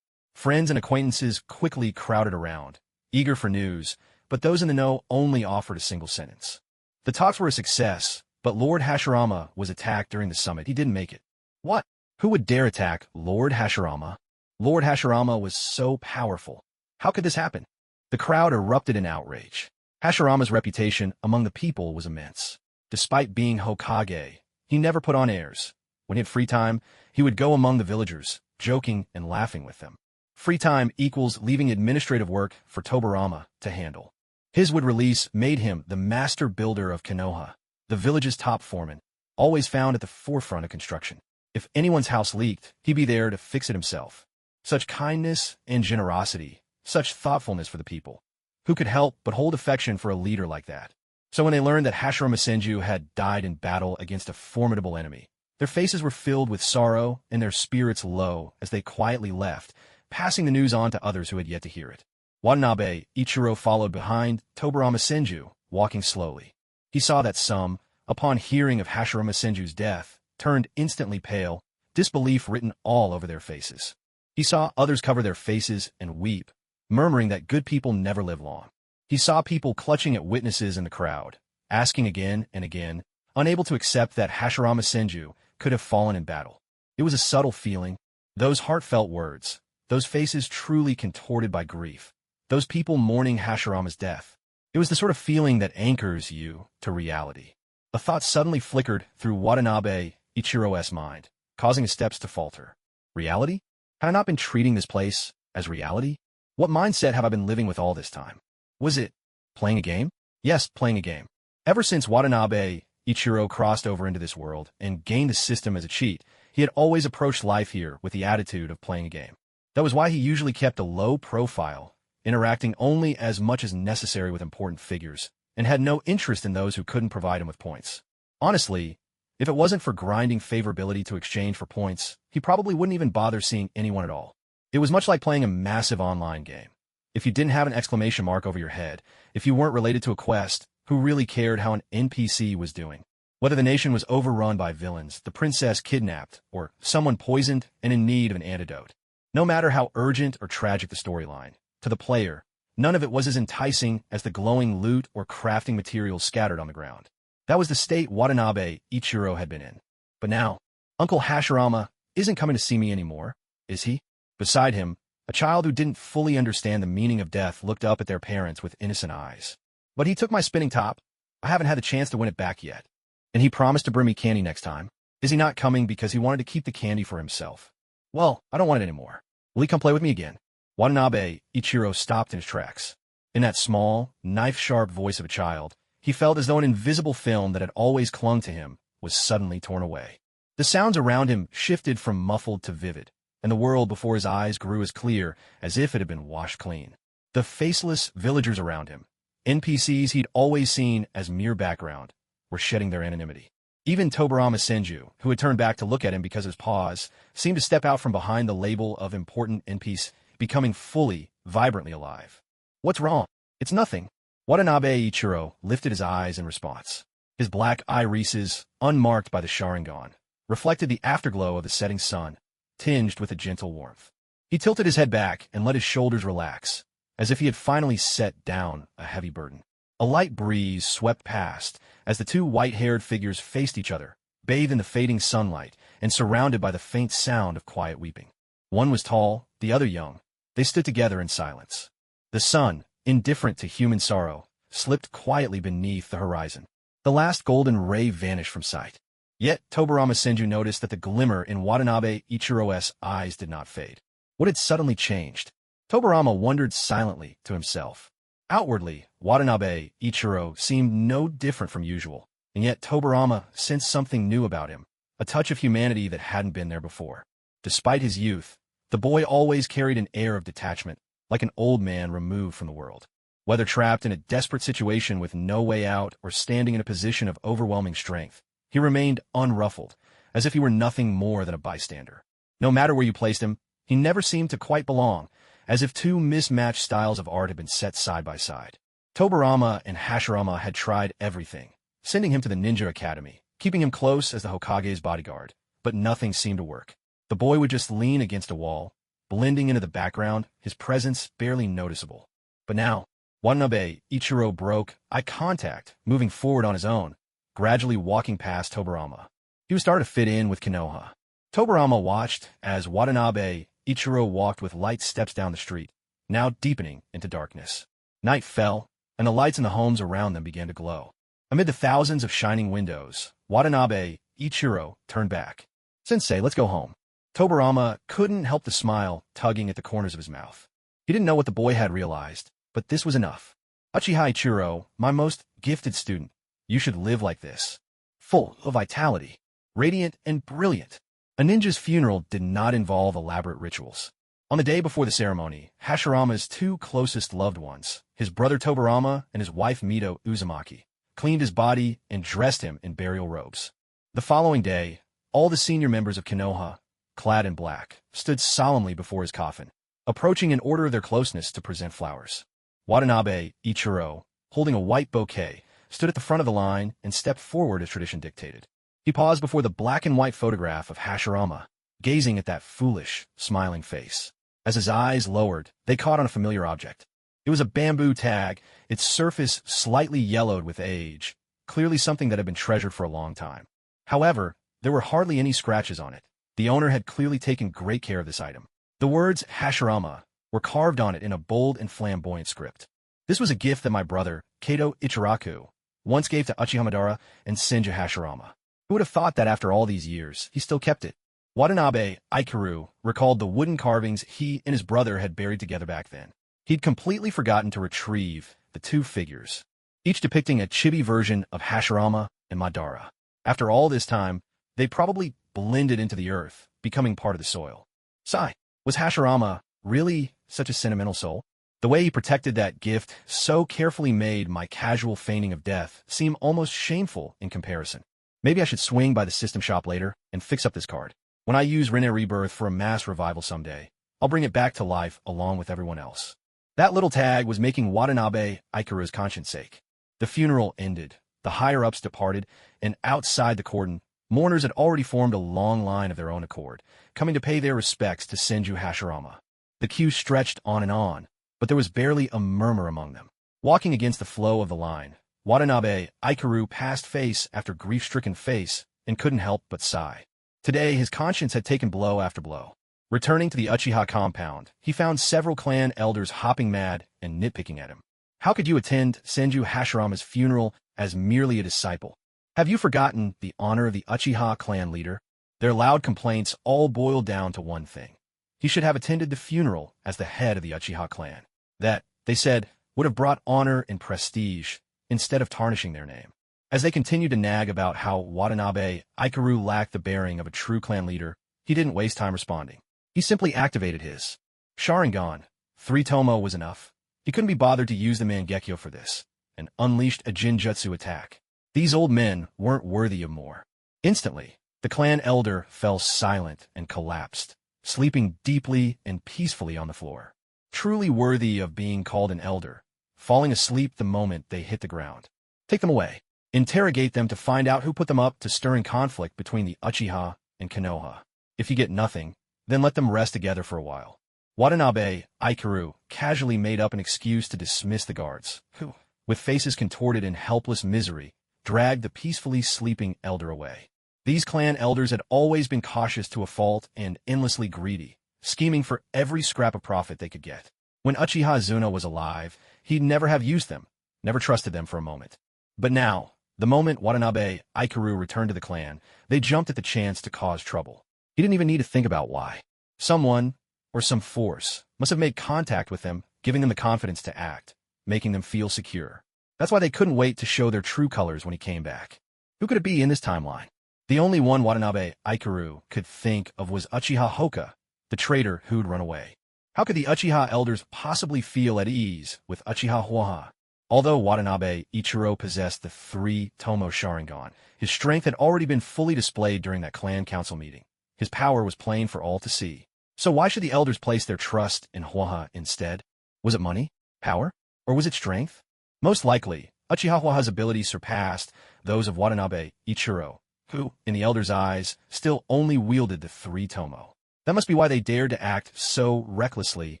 Friends and acquaintances quickly crowded around, eager for news, but those in the know only offered a single sentence. The talks were a success, but Lord Hashirama was attacked during the summit. He didn't make it. What? Who would dare attack Lord Hashirama? Lord Hashirama was so powerful. How could this happen? The crowd erupted in outrage. Hashirama's reputation among the people was immense. Despite being Hokage, he never put on airs. When he had free time, he would go among the villagers, joking and laughing with them. Free time equals leaving administrative work for Tobarama to handle. His wood release made him the master builder of Konoha, the village's top foreman, always found at the forefront of construction. If anyone's house leaked, he'd be there to fix it himself. Such kindness and generosity, such thoughtfulness for the people. Who could help but hold affection for a leader like that? So when they learned that Hashirama Senju had died in battle against a formidable enemy, their faces were filled with sorrow and their spirits low as they quietly left, passing the news on to others who had yet to hear it. Watanabe Ichiro followed behind Tobarama Senju, walking slowly. He saw that some, upon hearing of Hashirama Senju's death, turned instantly pale, disbelief written all over their faces. He saw others cover their faces and weep, murmuring that good people never live long. He saw people clutching at witnesses in the crowd, asking again and again, unable to accept that Hashirama Senju could have fallen in battle. It was a subtle feeling, those heartfelt words, those faces truly contorted by grief, those people mourning Hashirama's death. It was the sort of feeling that anchors you to reality. A thought suddenly flickered through Watanabe Ichiro's mind, causing his steps to falter. Reality? Had I not been treating this place as reality? What mindset have I been living with all this time? Was it playing a game? Yes, playing a game. Ever since Watanabe Ichiro crossed over into this world and gained the system as a cheat, he had always approached life here with the attitude of playing a game. That was why he usually kept a low profile, interacting only as much as necessary with important figures, and had no interest in those who couldn't provide him with points. Honestly, if it wasn't for grinding favorability to exchange for points, he probably wouldn't even bother seeing anyone at all. It was much like playing a massive online game. If you didn't have an exclamation mark over your head, if you weren't related to a quest, who really cared how an NPC was doing? Whether the nation was overrun by villains, the princess kidnapped, or someone poisoned and in need of an antidote. No matter how urgent or tragic the storyline, to the player, none of it was as enticing as the glowing loot or crafting materials scattered on the ground. That was the state Watanabe Ichiro had been in. But now, Uncle Hashirama isn't coming to see me anymore, is he? Beside him, a child who didn't fully understand the meaning of death looked up at their parents with innocent eyes. But he took my spinning top. I haven't had the chance to win it back yet. And he promised to bring me candy next time. Is he not coming because he wanted to keep the candy for himself? Well, I don't want it anymore. Will he come play with me again? Watanabe Ichiro stopped in his tracks. In that small, knife-sharp voice of a child, he felt as though an invisible film that had always clung to him was suddenly torn away. The sounds around him shifted from muffled to vivid, and the world before his eyes grew as clear as if it had been washed clean. The faceless villagers around him, NPCs he'd always seen as mere background, were shedding their anonymity. Even Tobarama Senju, who had turned back to look at him because of his pause, seemed to step out from behind the label of important NPC, becoming fully, vibrantly alive. What's wrong? It's nothing. Watanabe Ichiro lifted his eyes in response. His black irises, unmarked by the Sharingan, reflected the afterglow of the setting sun, tinged with a gentle warmth. He tilted his head back and let his shoulders relax, as if he had finally set down a heavy burden. A light breeze swept past as the two white-haired figures faced each other, bathed in the fading sunlight and surrounded by the faint sound of quiet weeping. One was tall, the other young. They stood together in silence. The sun, indifferent to human sorrow, slipped quietly beneath the horizon. The last golden ray vanished from sight. Yet Tobarama Senju noticed that the glimmer in Watanabe Ichiro's eyes did not fade. What had suddenly changed? Tobarama wondered silently to himself. Outwardly, Watanabe Ichiro seemed no different from usual, and yet Tobarama sensed something new about him, a touch of humanity that hadn't been there before. Despite his youth, the boy always carried an air of detachment, like an old man removed from the world. Whether trapped in a desperate situation with no way out or standing in a position of overwhelming strength, he remained unruffled, as if he were nothing more than a bystander. No matter where you placed him, he never seemed to quite belong, as if two mismatched styles of art had been set side by side. Tobarama and Hashirama had tried everything, sending him to the ninja academy, keeping him close as the Hokage's bodyguard, but nothing seemed to work. The boy would just lean against a wall, blending into the background, his presence barely noticeable. But now, Watanabe Ichiro broke eye contact, moving forward on his own, gradually walking past Tobarama. He was starting to fit in with Konoha. Tobarama watched as Watanabe Ichiro walked with light steps down the street, now deepening into darkness. Night fell, and the lights in the homes around them began to glow. Amid the thousands of shining windows, Watanabe Ichiro turned back. "Sensei, let's go home." Tobarama couldn't help the smile tugging at the corners of his mouth. He didn't know what the boy had realized, but this was enough. "Uchiha Ichiro, my most gifted student, you should live like this. Full of vitality, radiant and brilliant." A ninja's funeral did not involve elaborate rituals. On the day before the ceremony, Hashirama's two closest loved ones, his brother Tobarama and his wife Mito Uzumaki, cleaned his body and dressed him in burial robes. The following day, all the senior members of Konoha, clad in black, stood solemnly before his coffin, approaching in order of their closeness to present flowers. Watanabe Ichiro, holding a white bouquet, stood at the front of the line and stepped forward as tradition dictated. He paused before the black and white photograph of Hashirama, gazing at that foolish, smiling face. As his eyes lowered, they caught on a familiar object. It was a bamboo tag, its surface slightly yellowed with age, clearly something that had been treasured for a long time. However, there were hardly any scratches on it. The owner had clearly taken great care of this item. The words Hashirama were carved on it in a bold and flamboyant script. "This was a gift that my brother, Kato Ichiraku, once gave to Uchiha Madara and Senju Hashirama. Who would have thought that after all these years, he still kept it?" Watanabe Ichiro recalled the wooden carvings he and his brother had buried together back then. He'd completely forgotten to retrieve the two figures, each depicting a chibi version of Hashirama and Madara. After all this time, they probably blended into the earth, becoming part of the soil. Sigh, was Hashirama really such a sentimental soul? The way he protected that gift so carefully made my casual feigning of death seem almost shameful in comparison. Maybe I should swing by the system shop later and fix up this card. When I use Rinne Rebirth for a mass revival someday, I'll bring it back to life along with everyone else. That little tag was making Watanabe Ichiro's conscience ache. The funeral ended, the higher-ups departed, and outside the cordon, mourners had already formed a long line of their own accord, coming to pay their respects to Senju Hashirama. The queue stretched on, but there was barely a murmur among them. Walking against the flow of the line, Watanabe Ichiro passed face after grief-stricken face and couldn't help but sigh. Today, his conscience had taken blow after blow. Returning to the Uchiha compound, he found several clan elders hopping mad and nitpicking at him. How could you attend Senju Hashirama's funeral as merely a disciple? Have you forgotten the honor of the Uchiha clan leader? Their loud complaints all boiled down to one thing. he should have attended the funeral as the head of the Uchiha clan. That, they said, would have brought honor and prestige instead of tarnishing their name. As they continued to nag about how Watanabe Ikaru lacked the bearing of a true clan leader, he didn't waste time responding. He simply activated his Sharingan. 3 Tomo was enough. He couldn't be bothered to use the Mangekyo for this, and unleashed a Jinjutsu attack. These old men weren't worthy of more. Instantly, the clan elder fell silent and collapsed, sleeping deeply and peacefully on the floor. Truly worthy of being called an elder, falling asleep the moment they hit the ground. Take them away. Interrogate them to find out who put them up to stirring conflict between the Uchiha and Konoha. If you get nothing, then let them rest together for a while. Watanabe Ikaru casually made up an excuse to dismiss the guards, who, with faces contorted in helpless misery, dragged the peacefully sleeping elder away. These clan elders had always been cautious to a fault and endlessly greedy, scheming for every scrap of profit they could get. When Uchiha Azuna was alive, he'd never have used them, never trusted them for a moment. But now, the moment Watanabe Ikaru returned to the clan, they jumped at the chance to cause trouble. He didn't even need to think about why. Someone, or some force, must have made contact with them, giving them the confidence to act, making them feel secure. That's why they couldn't wait to show their true colors when he came back. Who could it be in this timeline? The only one Watanabe Ikaru could think of was Uchiha Hoka, the traitor who'd run away. How could the Uchiha elders possibly feel at ease with Uchiha Huaha? Although Watanabe Ichiro possessed the 3 Tomo Sharingan, his strength had already been fully displayed during that clan council meeting. His power was plain for all to see. So why should the elders place their trust in Huaha instead? Was it money? Power? Or was it strength? Most likely, Uchiha Huaha's abilities surpassed those of Watanabe Ichiro, who, in the elders' eyes, still only wielded the 3 Tomo. That must be why they dared to act so recklessly,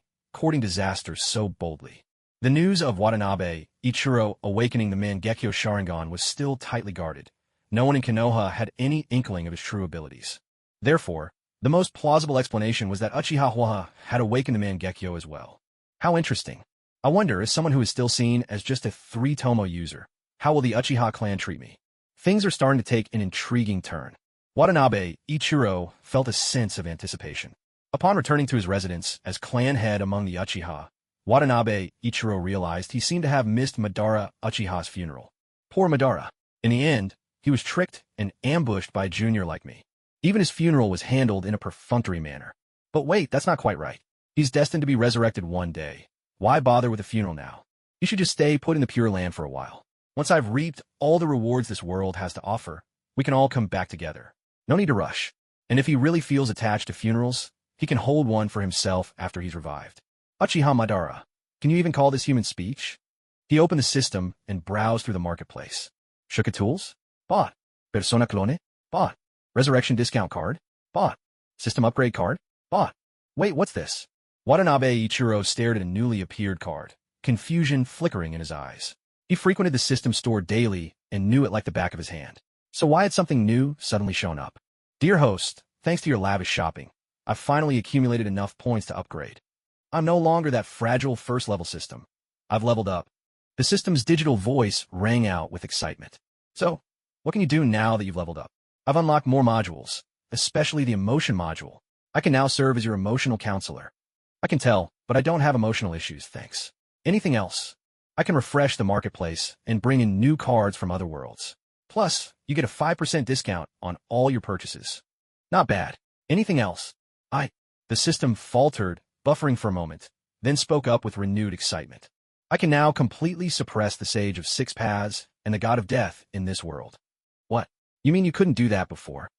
courting disaster so boldly. The news of Watanabe Ichiro awakening the Mangekyo Sharingan was still tightly guarded. No one in Konoha had any inkling of his true abilities. Therefore, the most plausible explanation was that Uchiha Huaha had awakened the Mangekyo as well. How interesting. I wonder, as someone who is still seen as just a 3 Tomo user, how will the Uchiha clan treat me? Things are starting to take an intriguing turn. Watanabe Ichiro felt a sense of anticipation. Upon returning to his residence as clan head among the Uchiha, Watanabe Ichiro realized he seemed to have missed Madara Uchiha's funeral. Poor Madara. In the end, he was tricked and ambushed by a junior like me. Even his funeral was handled in a perfunctory manner. But wait, that's not quite right. He's destined to be resurrected one day. Why bother with a funeral now? He should just stay put in the Pure Land for a while. Once I've reaped all the rewards this world has to offer, we can all come back together. No need to rush. And if he really feels attached to funerals, he can hold one for himself after he's revived. Uchiha Madara. Can you even call this human speech? He opened the system and browsed through the marketplace. Shuka tools? Bought. Persona clone? Bought. Resurrection discount card? Bought. System upgrade card? Bought. Wait, what's this? Watanabe Ichiro stared at a newly appeared card, confusion flickering in his eyes. He frequented the system store daily and knew it like the back of his hand. So why had something new suddenly shown up? Dear host, thanks to your lavish shopping, I've finally accumulated enough points to upgrade. I'm no longer that fragile first-level system. I've leveled up. The system's digital voice rang out with excitement. So, what can you do now that you've leveled up? I've unlocked more modules, especially the emotion module. I can now serve as your emotional counselor. I can tell, but I don't have emotional issues, thanks. Anything else? I can refresh the marketplace and bring in new cards from other worlds. Plus, you get a 5% discount on all your purchases. Not bad. Anything else? The system faltered, buffering for a moment, then spoke up with renewed excitement. I can now completely suppress the Sage of Six Paths and the God of Death in this world. What? You mean you couldn't do that before?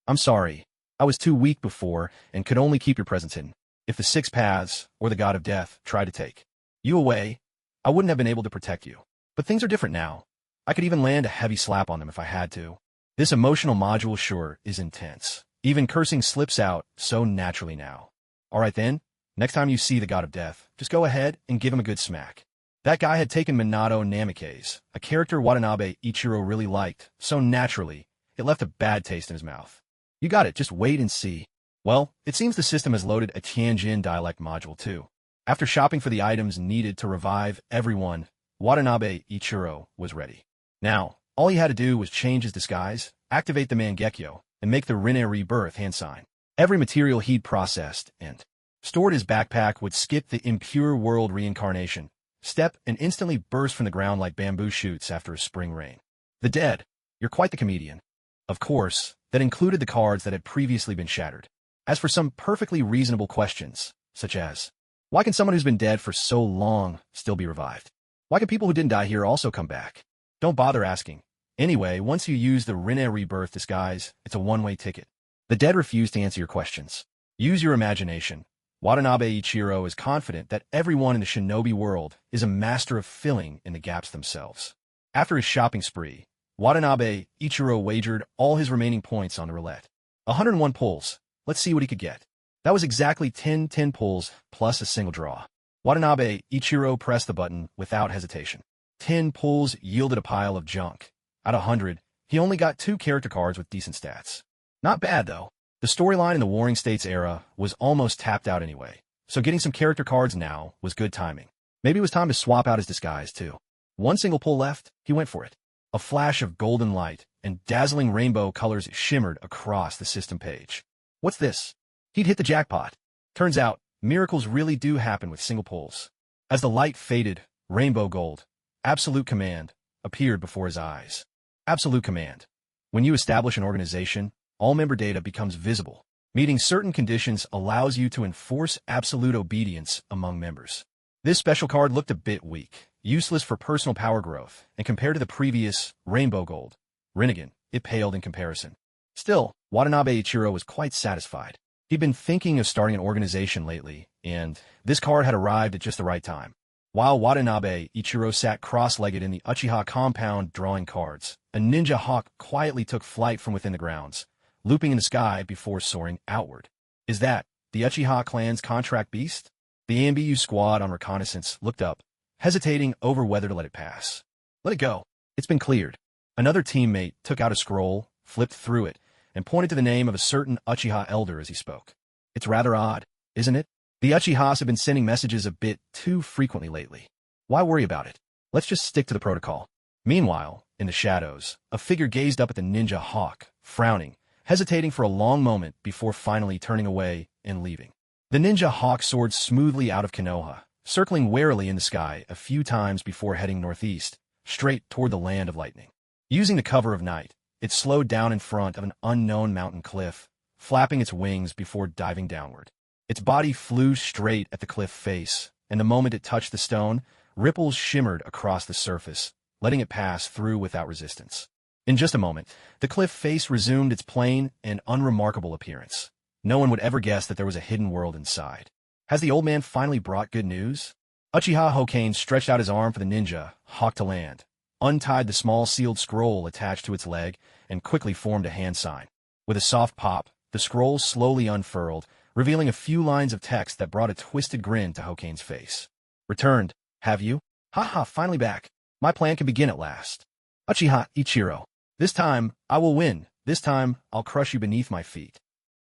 I'm sorry. I was too weak before and could only keep your presence hidden. If the Six Paths, or the God of Death, tried to take you away, I wouldn't have been able to protect you. But things are different now. I could even land a heavy slap on them if I had to. This emotional module sure is intense. Even cursing slips out so naturally now. Alright then, next time you see the God of Death, just go ahead and give him a good smack. That guy had taken Minato Namikaze, a character Watanabe Ichiro really liked, so naturally, it left a bad taste in his mouth. You got it, just wait and see. Well, it seems the system has loaded a Tianjin dialect module too. After shopping for the items needed to revive everyone, Watanabe Ichiro was ready. Now, all he had to do was change his disguise, activate the Mangekyo, and make the Rinne Rebirth hand sign. Every material he'd processed and stored his backpack would skip the impure world reincarnation, step and instantly burst from the ground like bamboo shoots after a spring rain. The dead. You're quite the comedian. Of course, that included the cards that had previously been shattered. As for some perfectly reasonable questions, such as, why can someone who's been dead for so long still be revived? Why can people who didn't die here also come back? Don't bother asking. Anyway, once you use the Rinne rebirth disguise, it's a one-way ticket. The dead refuse to answer your questions. Use your imagination. Watanabe Ichiro is confident that everyone in the shinobi world is a master of filling in the gaps themselves. After his shopping spree, Watanabe Ichiro wagered all his remaining points on the roulette. 101 pulls. Let's see what he could get. That was exactly 10 pulls plus a single draw. Watanabe Ichiro pressed the button without hesitation. 10 pulls yielded a pile of junk. Out of 100, he only got 2 character cards with decent stats. Not bad, though. The storyline in the Warring States era was almost tapped out anyway, so getting some character cards now was good timing. Maybe it was time to swap out his disguise, too. One single pull left, he went for it. A flash of golden light and dazzling rainbow colors shimmered across the system page. What's this? He'd hit the jackpot. Turns out, miracles really do happen with single pulls. As the light faded, rainbow gold, absolute command, appeared before his eyes. Absolute command. When you establish an organization, all member data becomes visible. Meeting certain conditions allows you to enforce absolute obedience among members. This special card looked a bit weak, useless for personal power growth, and compared to the previous Rainbow Gold, Rinnegan, it paled in comparison. Still, Watanabe Ichiro was quite satisfied. He'd been thinking of starting an organization lately, and this card had arrived at just the right time. While Watanabe Ichiro sat cross-legged in the Uchiha compound drawing cards, a ninja hawk quietly took flight from within the grounds, looping in the sky before soaring outward. Is that the Uchiha clan's contract beast? The AMBU squad on reconnaissance looked up, hesitating over whether to let it pass. Let it go. It's been cleared. Another teammate took out a scroll, flipped through it, and pointed to the name of a certain Uchiha elder as he spoke. It's rather odd, isn't it? The Uchihas have been sending messages a bit too frequently lately. Why worry about it? Let's just stick to the protocol. Meanwhile, in the shadows, a figure gazed up at the ninja hawk, frowning, hesitating for a long moment before finally turning away and leaving. The ninja hawk soared smoothly out of Konoha, circling warily in the sky a few times before heading northeast, straight toward the land of lightning. Using the cover of night, it slowed down in front of an unknown mountain cliff, flapping its wings before diving downward. Its body flew straight at the cliff face, and the moment it touched the stone, ripples shimmered across the surface, letting it pass through without resistance. In just a moment, the cliff face resumed its plain and unremarkable appearance. No one would ever guess that there was a hidden world inside. Has the old man finally brought good news? Uchiha Hokane stretched out his arm for the ninja hawk to land, untied the small sealed scroll attached to its leg, and quickly formed a hand sign. With a soft pop, the scroll slowly unfurled, revealing a few lines of text that brought a twisted grin to Hokane's face. Returned, have you? Haha, finally back. My plan can begin at last. Uchiha Ichiro. This time, I will win. This time, I'll crush you beneath my feet.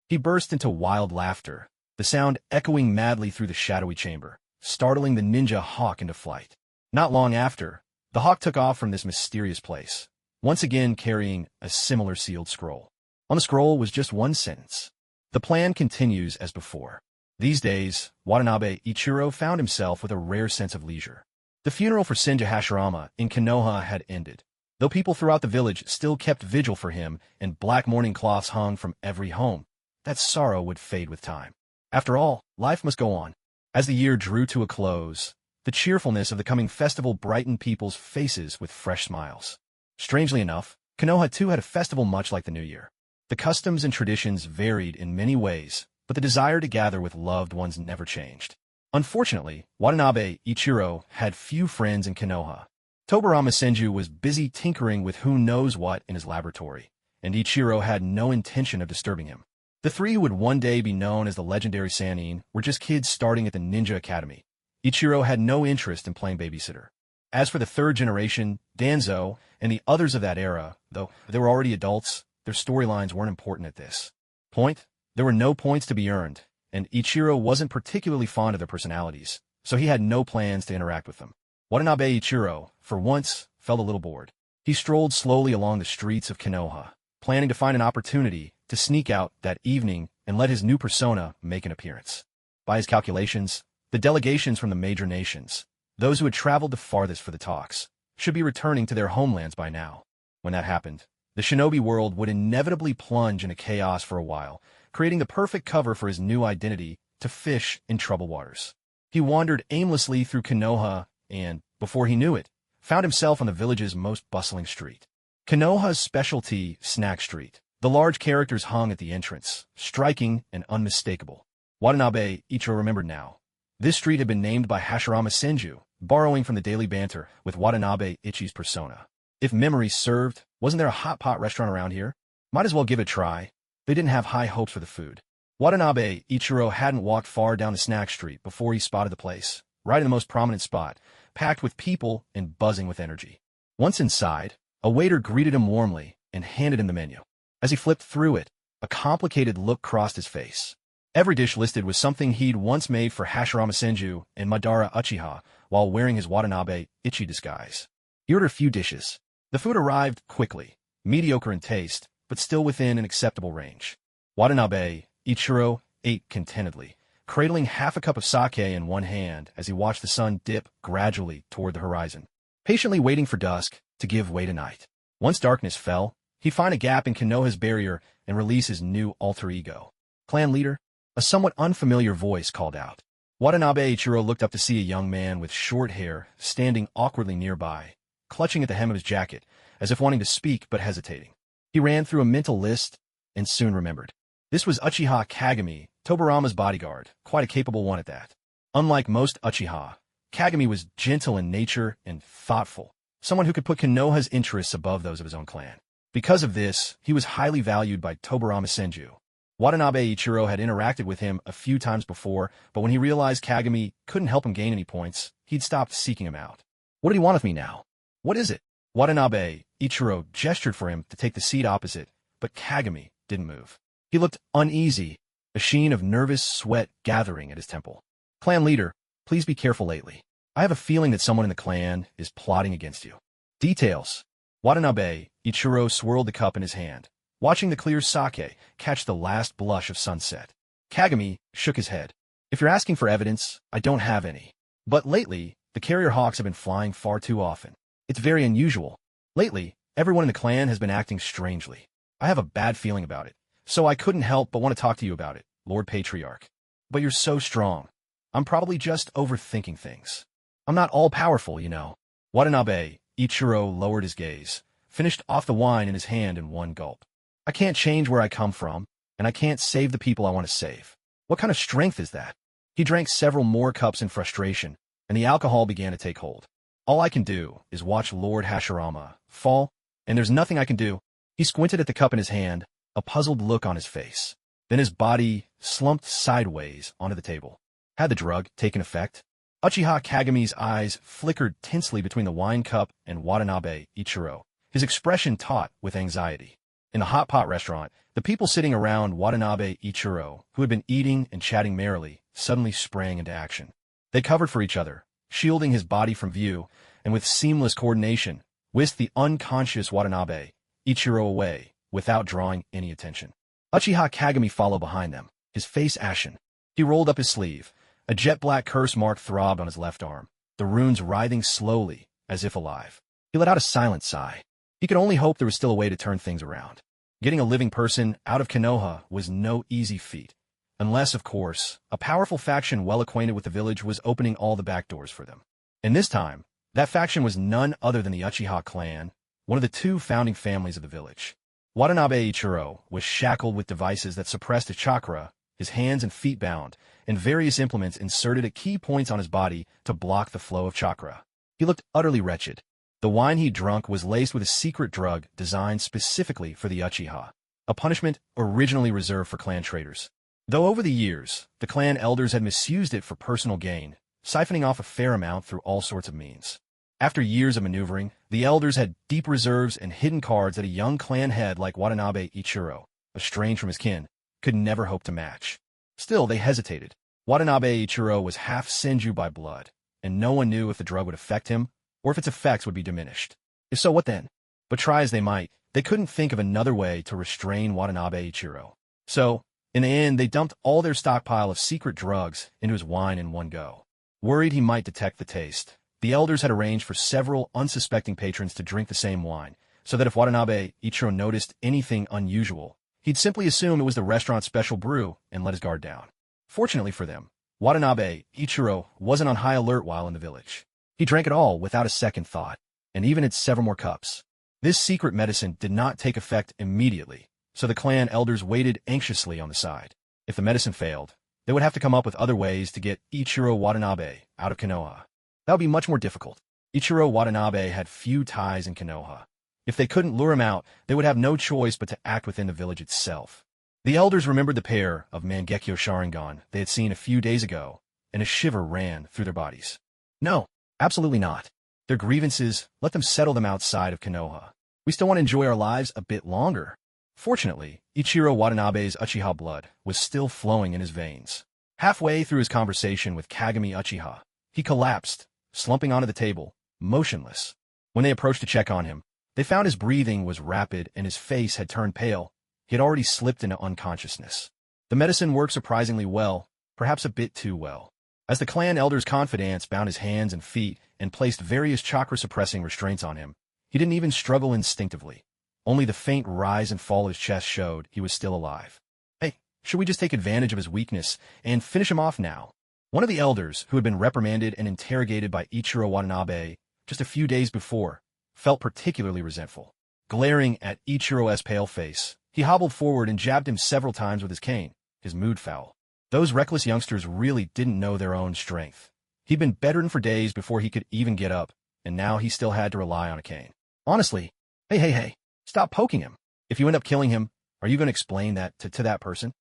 He burst into wild laughter, the sound echoing madly through the shadowy chamber, startling the ninja hawk into flight. Not long after, the hawk took off from this mysterious place, once again carrying a similar sealed scroll. On the scroll was just one sentence. The plan continues as before. These days, Watanabe Ichiro found himself with a rare sense of leisure. The funeral for Senja Hashirama in Konoha had ended, though people throughout the village still kept vigil for him and black mourning cloths hung from every home. That sorrow would fade with time. After all, life must go on. As the year drew to a close, the cheerfulness of the coming festival brightened people's faces with fresh smiles. Strangely enough, Konoha too had a festival much like the New Year. The customs and traditions varied in many ways, but the desire to gather with loved ones never changed. Unfortunately, Watanabe Ichiro had few friends in Konoha. Tobarama Senju was busy tinkering with who knows what in his laboratory, and Ichiro had no intention of disturbing him. The three who would one day be known as the legendary Sannin were just kids starting at the Ninja Academy. Ichiro had no interest in playing babysitter. As for the third generation, Danzo, and the others of that era, though they were already adults, their storylines weren't important at this point. There were no points to be earned, and Ichiro wasn't particularly fond of their personalities, so he had no plans to interact with them. Watanabe Ichiro, for once, felt a little bored. He strolled slowly along the streets of Konoha, planning to find an opportunity to sneak out that evening and let his new persona make an appearance. By his calculations, the delegations from the major nations, those who had traveled the farthest for the talks, should be returning to their homelands by now. When that happened, the shinobi world would inevitably plunge into chaos for a while, creating the perfect cover for his new identity to fish in troubled waters. He wandered aimlessly through Konoha and, before he knew it, found himself on the village's most bustling street. Konoha's specialty, Snack Street. The large characters hung at the entrance, striking and unmistakable. Watanabe Ichiro remembered now. This street had been named by Hashirama Senju, borrowing from the daily banter with Watanabe Ichi's persona. If memory served, wasn't there a hot pot restaurant around here? Might as well give it a try. They didn't have high hopes for the food. Watanabe Ichiro hadn't walked far down the snack street before he spotted the place, right in the most prominent spot, packed with people and buzzing with energy. Once inside, a waiter greeted him warmly and handed him the menu. As he flipped through it, a complicated look crossed his face. Every dish listed was something he'd once made for Hashirama Senju and Madara Uchiha while wearing his Watanabe Ichi disguise. He ordered a few dishes. The food arrived quickly, mediocre in taste, but still within an acceptable range. Watanabe Ichiro ate contentedly, cradling half a cup of sake in one hand as he watched the sun dip gradually toward the horizon, patiently waiting for dusk to give way to night. Once darkness fell, he'd find a gap in Konoha's barrier and release his new alter ego. Clan leader? A somewhat unfamiliar voice called out. Watanabe Ichiro looked up to see a young man with short hair standing awkwardly nearby, clutching at the hem of his jacket, as if wanting to speak but hesitating. He ran through a mental list and soon remembered. This was Uchiha Kagami, Tobarama's bodyguard, quite a capable one at that. Unlike most Uchiha, Kagami was gentle in nature and thoughtful, someone who could put Konoha's interests above those of his own clan. Because of this, he was highly valued by Tobarama Senju. Watanabe Ichiro had interacted with him a few times before, but when he realized Kagami couldn't help him gain any points, he'd stopped seeking him out. What did he want with me now? What is it? Watanabe Ichiro gestured for him to take the seat opposite, but Kagami didn't move. He looked uneasy, a sheen of nervous sweat gathering at his temple. Clan leader, please be careful lately. I have a feeling that someone in the clan is plotting against you. Details. Watanabe Ichiro swirled the cup in his hand, watching the clear sake catch the last blush of sunset. Kagami shook his head. If you're asking for evidence, I don't have any. But lately, the carrier hawks have been flying far too often. It's very unusual. Lately, everyone in the clan has been acting strangely. I have a bad feeling about it, so I couldn't help but want to talk to you about it, Lord Patriarch. But you're so strong. I'm probably just overthinking things. I'm not all-powerful, you know. Watanabe Ichiro lowered his gaze, finished off the wine in his hand in one gulp. I can't change where I come from, and I can't save the people I want to save. What kind of strength is that? He drank several more cups in frustration, and the alcohol began to take hold. All I can do is watch Lord Hashirama fall, and there's nothing I can do. He squinted at the cup in his hand, a puzzled look on his face. Then his body slumped sideways onto the table. Had the drug taken effect? Uchiha Kagami's eyes flickered tensely between the wine cup and Watanabe Ichiro, his expression taut with anxiety. In the hot pot restaurant, the people sitting around Watanabe Ichiro, who had been eating and chatting merrily, suddenly sprang into action. They covered for each other, shielding his body from view, and with seamless coordination, whisked the unconscious Watanabe Ichiro away without drawing any attention. Uchiha Kagami followed behind them, his face ashen. He rolled up his sleeve. A jet-black curse mark throbbed on his left arm, the runes writhing slowly, as if alive. He let out a silent sigh. He could only hope there was still a way to turn things around. Getting a living person out of Konoha was no easy feat, unless, of course, a powerful faction well acquainted with the village was opening all the back doors for them. And this time, that faction was none other than the Uchiha clan, one of the two founding families of the village. Watanabe Ichiro was shackled with devices that suppressed his chakra, his hands and feet bound, and various implements inserted at key points on his body to block the flow of chakra. He looked utterly wretched. The wine he'd drunk was laced with a secret drug designed specifically for the Uchiha, a punishment originally reserved for clan traitors. Though over the years, the clan elders had misused it for personal gain, siphoning off a fair amount through all sorts of means. After years of maneuvering, the elders had deep reserves and hidden cards that a young clan head like Watanabe Ichiro, estranged from his kin, could never hope to match. Still, they hesitated. Watanabe Ichiro was half Senju by blood, and no one knew if the drug would affect him, or if its effects would be diminished. If so, what then? But try as they might, They couldn't think of another way to restrain Watanabe Ichiro. So, in the end, they dumped all their stockpile of secret drugs into his wine in one go. Worried he might detect the taste, the elders had arranged for several unsuspecting patrons to drink the same wine, so that if Watanabe Ichiro noticed anything unusual, he'd simply assume it was the restaurant's special brew and let his guard down. Fortunately for them, Watanabe Ichiro wasn't on high alert while in the village. He drank it all without a second thought, and even had several more cups. This secret medicine did not take effect immediately, so the clan elders waited anxiously on the side. If the medicine failed, they would have to come up with other ways to get Ichiro Watanabe out of Konoha. That would be much more difficult. Ichiro Watanabe had few ties in Konoha. If they couldn't lure him out, they would have no choice but to act within the village itself. The elders remembered the pair of Mangekyo Sharingan they had seen a few days ago, and a shiver ran through their bodies. No, absolutely not. Their grievances, let them settle them outside of Konoha. We still want to enjoy our lives a bit longer. Fortunately, Ichiro Watanabe's Uchiha blood was still flowing in his veins. Halfway through his conversation with Kagami Uchiha, he collapsed, slumping onto the table, motionless. When they approached to check on him, they found his breathing was rapid and his face had turned pale. He had already slipped into unconsciousness. The medicine worked surprisingly well, perhaps a bit too well. As the clan elder's confidants bound his hands and feet and placed various chakra-suppressing restraints on him, he didn't even struggle instinctively. Only the faint rise and fall of his chest showed he was still alive. Hey, should we just take advantage of his weakness and finish him off now? One of the elders, who had been reprimanded and interrogated by Ichiro Watanabe just a few days before, felt particularly resentful. Glaring at Ichiro's pale face, he hobbled forward and jabbed him several times with his cane, his mood foul. Those reckless youngsters really didn't know their own strength. He'd been bedridden for days before he could even get up, and now he still had to rely on a cane. Honestly, hey, stop poking him. If you end up killing him, are you going to explain that to that person?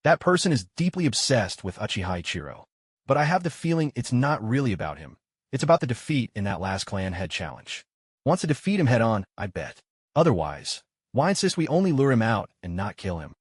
That person is deeply obsessed with Uchiha Ichiro. But I have the feeling it's not really about him. It's about the defeat in that last clan head challenge. Wants to defeat him head-on, I bet. Otherwise, why insist we only lure him out and not kill him?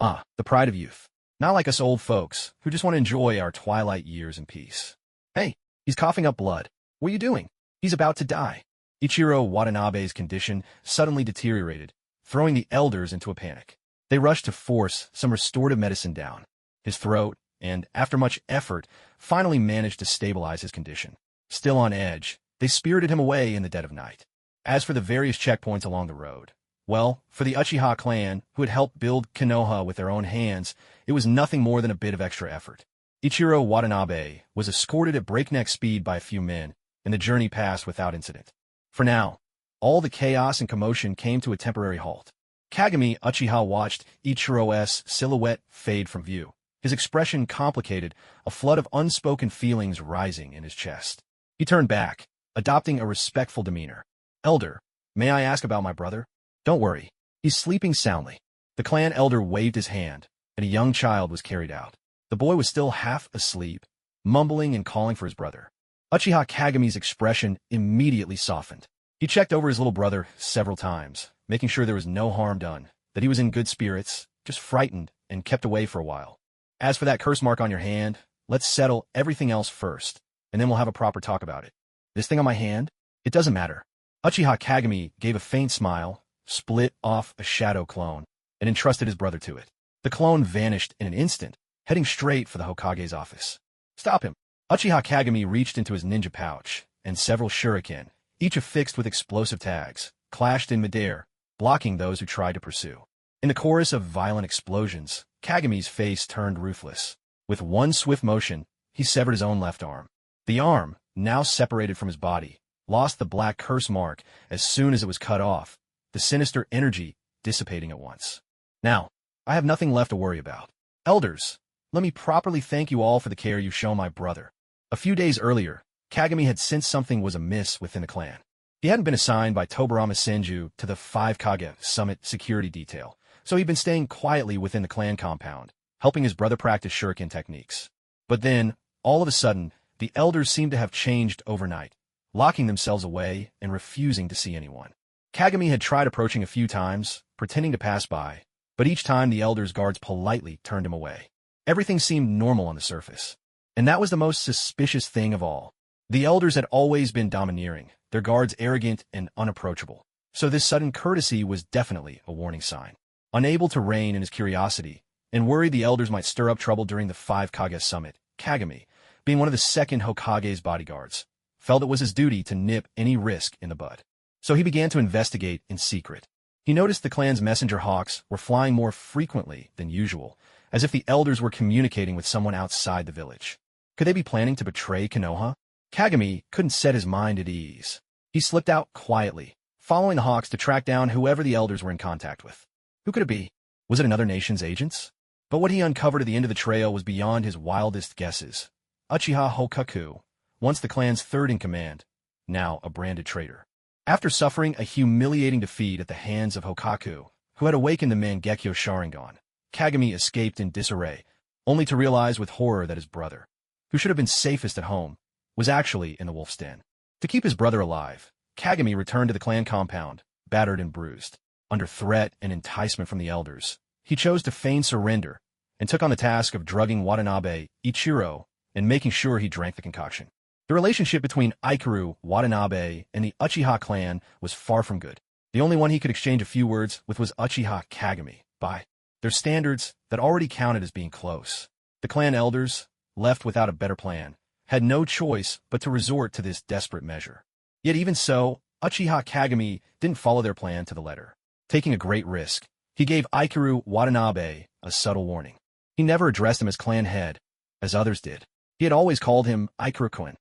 The pride of youth. Not like us old folks, who just want to enjoy our twilight years in peace. Hey, he's coughing up blood. What are you doing? He's about to die. Ichiro Watanabe's condition suddenly deteriorated, throwing the elders into a panic. They rushed to force some restorative medicine down his throat, and, after much effort, finally managed to stabilize his condition. Still on edge, they spirited him away in the dead of night. As for the various checkpoints along the road, well, for the Uchiha clan, who had helped build Konoha with their own hands, it was nothing more than a bit of extra effort. Ichiro Watanabe was escorted at breakneck speed by a few men, and the journey passed without incident. For now, all the chaos and commotion came to a temporary halt. Kagami Uchiha watched Ichiro's silhouette fade from view, his expression complicated, a flood of unspoken feelings rising in his chest. He turned back, adopting a respectful demeanor. Elder, may I ask about my brother? Don't worry, he's sleeping soundly. The clan elder waved his hand, and a young child was carried out. The boy was still half asleep, mumbling and calling for his brother. Uchiha Kagami's expression immediately softened. He checked over his little brother several times, making sure there was no harm done, that he was in good spirits, just frightened, and kept away for a while. As for that curse mark on your hand, let's settle everything else first, and then we'll have a proper talk about it. This thing on my hand? It doesn't matter. Uchiha Kagami gave a faint smile, split off a shadow clone, and entrusted his brother to it. The clone vanished in an instant, heading straight for the Hokage's office. Stop him! Uchiha Kagami reached into his ninja pouch, and several shuriken, each affixed with explosive tags, clashed in midair, blocking those who tried to pursue. In the chorus of violent explosions, Kagami's face turned ruthless. With one swift motion, he severed his own left arm. The arm, now separated from his body, lost the black curse mark as soon as it was cut off, the sinister energy dissipating at once. Now, I have nothing left to worry about. Elders, let me properly thank you all for the care you've shown my brother. A few days earlier, Kagami had sensed something was amiss within the clan. He hadn't been assigned by Tobarama Senju to the 5 Kage Summit security detail, so he'd been staying quietly within the clan compound, helping his brother practice shuriken techniques. But then, all of a sudden, the elders seemed to have changed overnight, locking themselves away and refusing to see anyone. Kagami had tried approaching a few times, pretending to pass by, but each time the elders' guards politely turned him away. Everything seemed normal on the surface. And that was the most suspicious thing of all. The elders had always been domineering, their guards arrogant and unapproachable. So this sudden courtesy was definitely a warning sign. Unable to rein in his curiosity, and worried the elders might stir up trouble during the 5 Kage summit, Kagami, being one of the second Hokage's bodyguards, felt it was his duty to nip any risk in the bud. So he began to investigate in secret. He noticed the clan's messenger hawks were flying more frequently than usual, as if the elders were communicating with someone outside the village. Could they be planning to betray Konoha? Kagami couldn't set his mind at ease. He slipped out quietly, following the hawks to track down whoever the elders were in contact with. Who could it be? Was it another nation's agents? But what he uncovered at the end of the trail was beyond his wildest guesses. Uchiha Hokaku, once the clan's third-in-command, now a branded traitor. After suffering a humiliating defeat at the hands of Hokaku, who had awakened the Mangekyo Sharingan, Kagami escaped in disarray, only to realize with horror that his brother, who should have been safest at home, was actually in the wolf's den. To keep his brother alive, Kagami returned to the clan compound, battered and bruised. Under threat and enticement from the elders, he chose to feign surrender and took on the task of drugging Watanabe, Ichiro, and making sure he drank the concoction. The relationship between Ikaru, Watanabe, and the Uchiha clan was far from good. The only one he could exchange a few words with was Uchiha Kagami, by their standards that already counted as being close. The clan elders, left without a better plan, had no choice but to resort to this desperate measure. Yet even so, Uchiha Kagami didn't follow their plan to the letter. Taking a great risk, he gave Ikaru Watanabe a subtle warning. He never addressed him as clan head, as others did. He had always called him Ikaru-kun.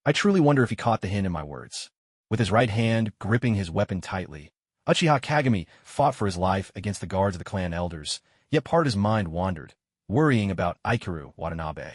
I truly wonder if he caught the hint in my words. With his right hand gripping his weapon tightly, Uchiha Kagami fought for his life against the guards of the clan elders, yet part of his mind wandered, worrying about Ikaru Watanabe.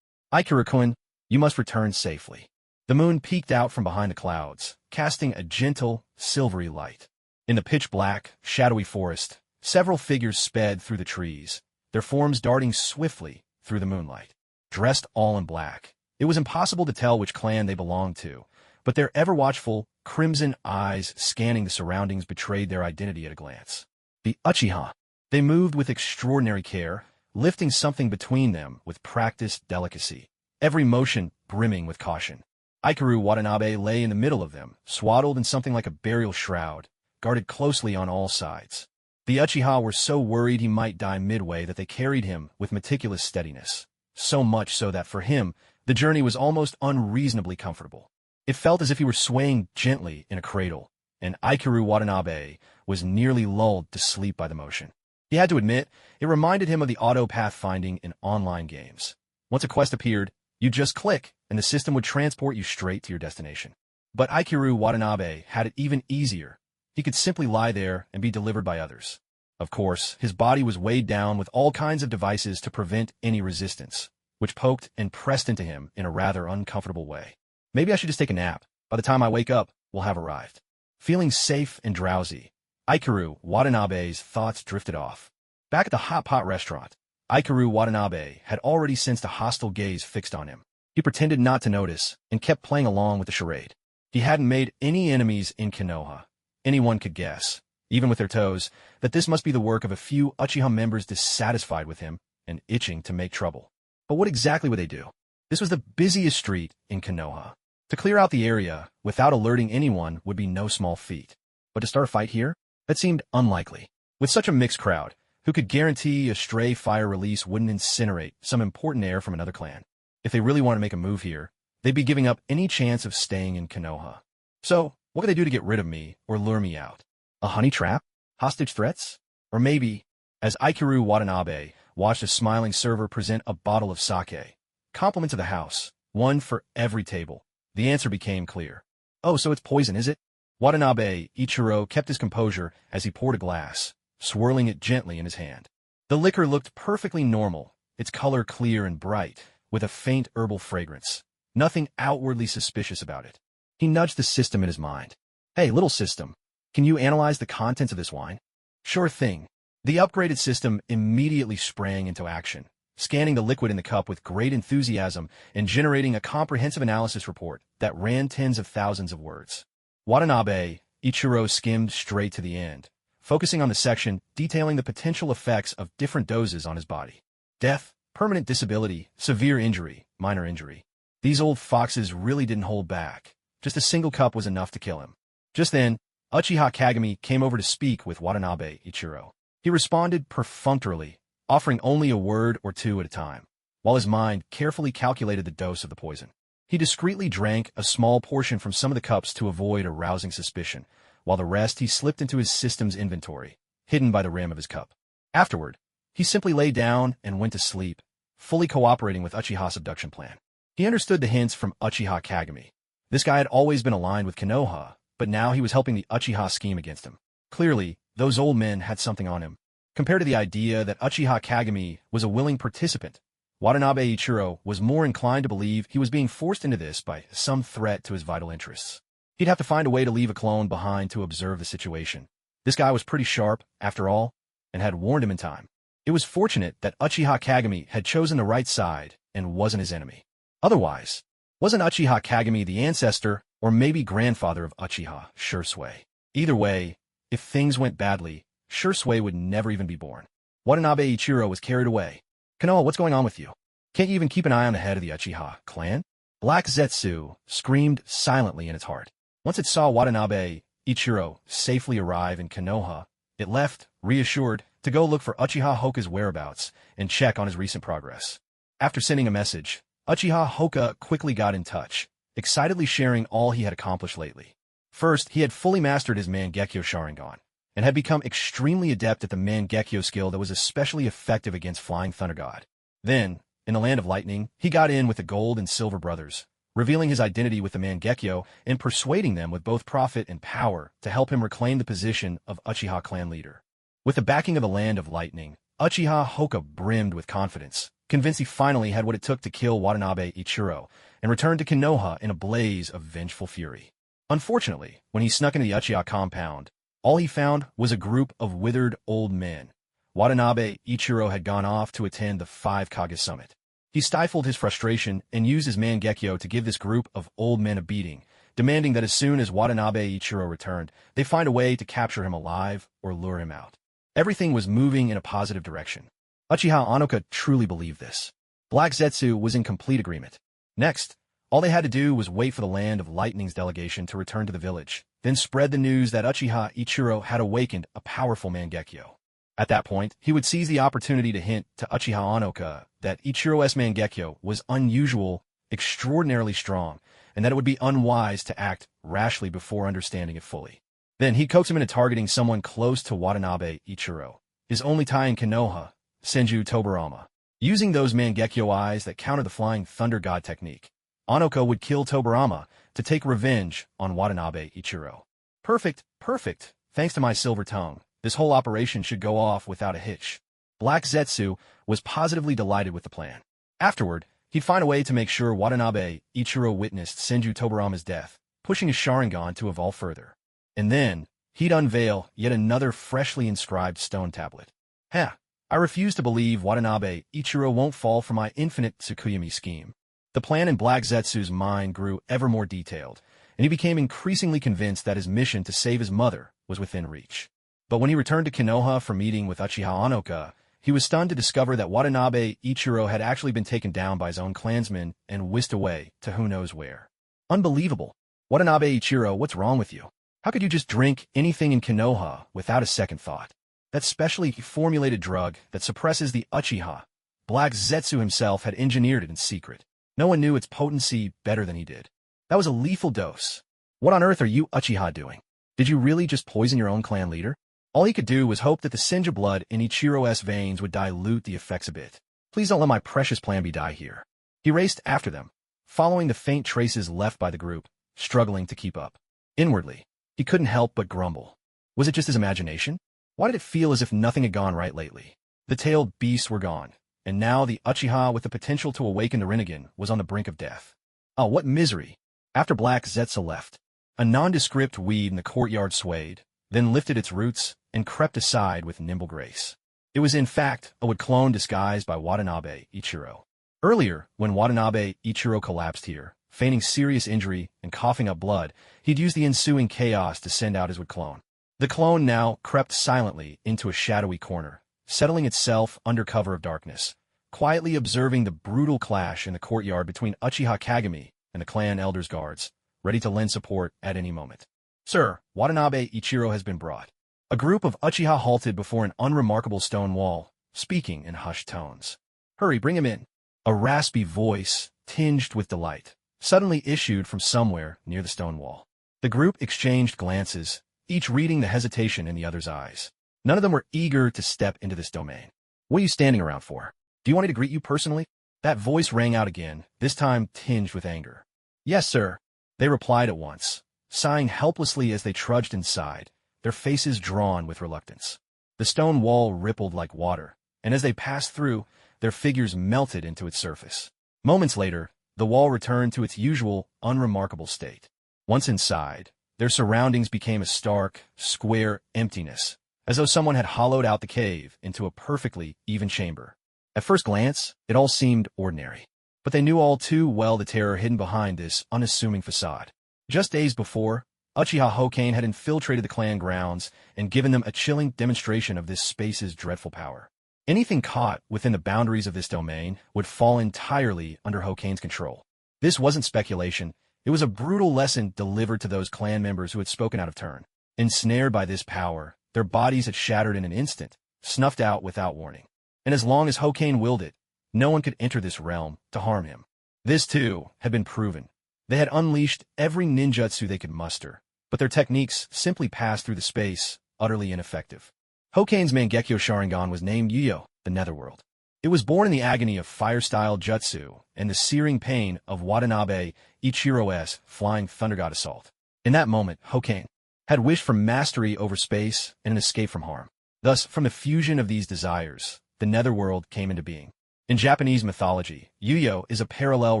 Ikaru-kun, you must return safely. The moon peeked out from behind the clouds, casting a gentle, silvery light. In the pitch-black, shadowy forest, several figures sped through the trees, their forms darting swiftly through the moonlight. Dressed all in black, it was impossible to tell which clan they belonged to, but their ever-watchful, crimson eyes scanning the surroundings betrayed their identity at a glance. The Uchiha. They moved with extraordinary care, lifting something between them with practiced delicacy, every motion brimming with caution. Ikaru Watanabe lay in the middle of them, swaddled in something like a burial shroud, guarded closely on all sides. The Uchiha were so worried he might die midway that they carried him with meticulous steadiness, so much so that for him, the journey was almost unreasonably comfortable. It felt as if he were swaying gently in a cradle, and Ikaru Watanabe was nearly lulled to sleep by the motion. He had to admit, it reminded him of the auto pathfinding in online games. Once a quest appeared, you just click, and the system would transport you straight to your destination. But Ikaru Watanabe had it even easier. He could simply lie there and be delivered by others. Of course, his body was weighed down with all kinds of devices to prevent any resistance, which poked and pressed into him in a rather uncomfortable way. Maybe I should just take a nap. By the time I wake up, we'll have arrived. Feeling safe and drowsy, Ikaru Watanabe's thoughts drifted off. Back at the hot pot restaurant, Ikaru Watanabe had already sensed a hostile gaze fixed on him. He pretended not to notice and kept playing along with the charade. He hadn't made any enemies in Konoha. Anyone could guess, even with their toes, that this must be the work of a few Uchiha members dissatisfied with him and itching to make trouble. But what exactly would they do? This was the busiest street in Konoha. To clear out the area without alerting anyone would be no small feat. But to start a fight here? That seemed unlikely. With such a mixed crowd, who could guarantee a stray fire release wouldn't incinerate some important heir from another clan? If they really wanted to make a move here, they'd be giving up any chance of staying in Konoha. So, what could they do to get rid of me or lure me out? A honey trap? Hostage threats? Or maybe, as Ikaru Watanabe watched a smiling server present a bottle of sake, compliments of the house, one for every table, the answer became clear. Oh, so it's poison, is it? Watanabe Ichiro kept his composure as he poured a glass, swirling it gently in his hand. The liquor looked perfectly normal, its color clear and bright, with a faint herbal fragrance. Nothing outwardly suspicious about it. He nudged the system in his mind. Hey, little system, can you analyze the contents of this wine? Sure thing. The upgraded system immediately sprang into action, scanning the liquid in the cup with great enthusiasm and generating a comprehensive analysis report that ran tens of thousands of words. Watanabe Ichiro skimmed straight to the end, focusing on the section detailing the potential effects of different doses on his body. Death, permanent disability, severe injury, minor injury. These old foxes really didn't hold back. Just a single cup was enough to kill him. Just then, Uchiha Kagami came over to speak with Watanabe Ichiro. He responded perfunctorily, offering only a word or two at a time, while his mind carefully calculated the dose of the poison. He discreetly drank a small portion from some of the cups to avoid arousing suspicion, while the rest he slipped into his system's inventory, hidden by the rim of his cup. Afterward, he simply lay down and went to sleep, fully cooperating with Uchiha's abduction plan. He understood the hints from Uchiha Kagami. This guy had always been aligned with Konoha, but now he was helping the Uchiha scheme against him. Clearly, those old men had something on him. Compared to the idea that Uchiha Kagami was a willing participant, Watanabe Ichiro was more inclined to believe he was being forced into this by some threat to his vital interests. He'd have to find a way to leave a clone behind to observe the situation. This guy was pretty sharp, after all, and had warned him in time. It was fortunate that Uchiha Kagami had chosen the right side and wasn't his enemy. Otherwise, wasn't Uchiha Kagami the ancestor or maybe grandfather of Uchiha Shursui? Either way, if things went badly, Shursui would never even be born. Watanabe Ichiro was carried away. Konoha, what's going on with you? Can't you even keep an eye on the head of the Uchiha clan? Black Zetsu screamed silently in its heart. Once it saw Watanabe Ichiro safely arrive in Konoha, it left, reassured, to go look for Uchiha Hoka's whereabouts and check on his recent progress. After sending a message, Uchiha Hoka quickly got in touch, excitedly sharing all he had accomplished lately. First, he had fully mastered his Mangekyo Sharingan, and had become extremely adept at the Mangekyo skill that was especially effective against Flying Thunder God. Then, in the Land of Lightning, he got in with the Gold and Silver Brothers, revealing his identity with the Mangekyo and persuading them with both profit and power to help him reclaim the position of Uchiha clan leader. With the backing of the Land of Lightning, Uchiha Hoka brimmed with confidence, convinced he finally had what it took to kill Watanabe Ichiro, and returned to Konoha in a blaze of vengeful fury. Unfortunately, when he snuck into the Uchiha compound, all he found was a group of withered old men. Watanabe Ichiro had gone off to attend the 5 Kage Summit. He stifled his frustration and used his Mangekyo to give this group of old men a beating, demanding that as soon as Watanabe Ichiro returned, they find a way to capture him alive or lure him out. Everything was moving in a positive direction. Uchiha Anoka truly believed this. Black Zetsu was in complete agreement. Next, all they had to do was wait for the Land of Lightning's delegation to return to the village, then spread the news that Uchiha Ichiro had awakened a powerful Mangekyo. At that point, he would seize the opportunity to hint to Uchiha Anoka that Ichiro's Mangekyo was unusual, extraordinarily strong, and that it would be unwise to act rashly before understanding it fully. Then he'd coax him into targeting someone close to Watanabe Ichiro, his only tie in Konoha, Senju Tobarama. Using those Mangekyo eyes that counter the Flying Thunder God technique, Anoka would kill Tobarama to take revenge on Watanabe Ichiro. Perfect, perfect. Thanks to my silver tongue, this whole operation should go off without a hitch. Black Zetsu was positively delighted with the plan. Afterward, he'd find a way to make sure Watanabe Ichiro witnessed Senju Tobarama's death, pushing his Sharingan to evolve further. And then, he'd unveil yet another freshly inscribed stone tablet. I refuse to believe Watanabe Ichiro won't fall for my infinite Tsukuyami scheme. The plan in Black Zetsu's mind grew ever more detailed, and he became increasingly convinced that his mission to save his mother was within reach. But when he returned to Konoha for meeting with Uchiha Anoka, he was stunned to discover that Watanabe Ichiro had actually been taken down by his own clansmen and whisked away to who knows where. Unbelievable. Watanabe Ichiro, what's wrong with you? How could you just drink anything in Konoha without a second thought? That specially formulated drug that suppresses the Uchiha. Black Zetsu himself had engineered it in secret. No one knew its potency better than he did. That was a lethal dose. What on earth are you Uchiha doing? Did you really just poison your own clan leader? All he could do was hope that the Senju blood in Ichiro's veins would dilute the effects a bit. Please don't let my precious plan B die here. He raced after them, following the faint traces left by the group, struggling to keep up. Inwardly, he couldn't help but grumble. Was it just his imagination? Why did it feel as if nothing had gone right lately? The tailed beasts were gone, and now the Uchiha with the potential to awaken the Rinnegan was on the brink of death. Oh, what misery! After Black Zetsu left, a nondescript weed in the courtyard swayed, then lifted its roots and crept aside with nimble grace. It was in fact a wood clone disguised by Watanabe Ichiro. Earlier, when Watanabe Ichiro collapsed here, feigning serious injury and coughing up blood, he'd used the ensuing chaos to send out his wood clone. The clone now crept silently into a shadowy corner, settling itself under cover of darkness, quietly observing the brutal clash in the courtyard between Uchiha Kagami and the clan elders' guards, ready to lend support at any moment. Sir, Watanabe Ichiro has been brought. A group of Uchiha halted before an unremarkable stone wall, speaking in hushed tones. Hurry, bring him in. A raspy voice, tinged with delight, suddenly issued from somewhere near the stone wall. The group exchanged glances, each reading the hesitation in the other's eyes. None of them were eager to step into this domain. What are you standing around for? Do you want me to greet you personally? That voice rang out again, this time tinged with anger. Yes, sir. They replied at once, sighing helplessly as they trudged inside, their faces drawn with reluctance. The stone wall rippled like water, and as they passed through, their figures melted into its surface. Moments later, the wall returned to its usual, unremarkable state. Once inside, their surroundings became a stark, square emptiness, as though someone had hollowed out the cave into a perfectly even chamber. At first glance, it all seemed ordinary, but they knew all too well the terror hidden behind this unassuming facade. Just days before, Uchiha Hokane had infiltrated the clan grounds and given them a chilling demonstration of this space's dreadful power. Anything caught within the boundaries of this domain would fall entirely under Hokane's control. This wasn't speculation, it was a brutal lesson delivered to those clan members who had spoken out of turn. Ensnared by this power, their bodies had shattered in an instant, snuffed out without warning. And as long as Hokane willed it, no one could enter this realm to harm him. This, too, had been proven. They had unleashed every ninjutsu they could muster, but their techniques simply passed through the space, utterly ineffective. Hokane's Mangekyo Sharingan was named Yuyo, the Netherworld. It was born in the agony of fire-style jutsu and the searing pain of Watanabe Ichiro's Flying Thunder God Assault. In that moment, Hokane had wished for mastery over space and an escape from harm. Thus, from the fusion of these desires, the Netherworld came into being. In Japanese mythology, Yuyo is a parallel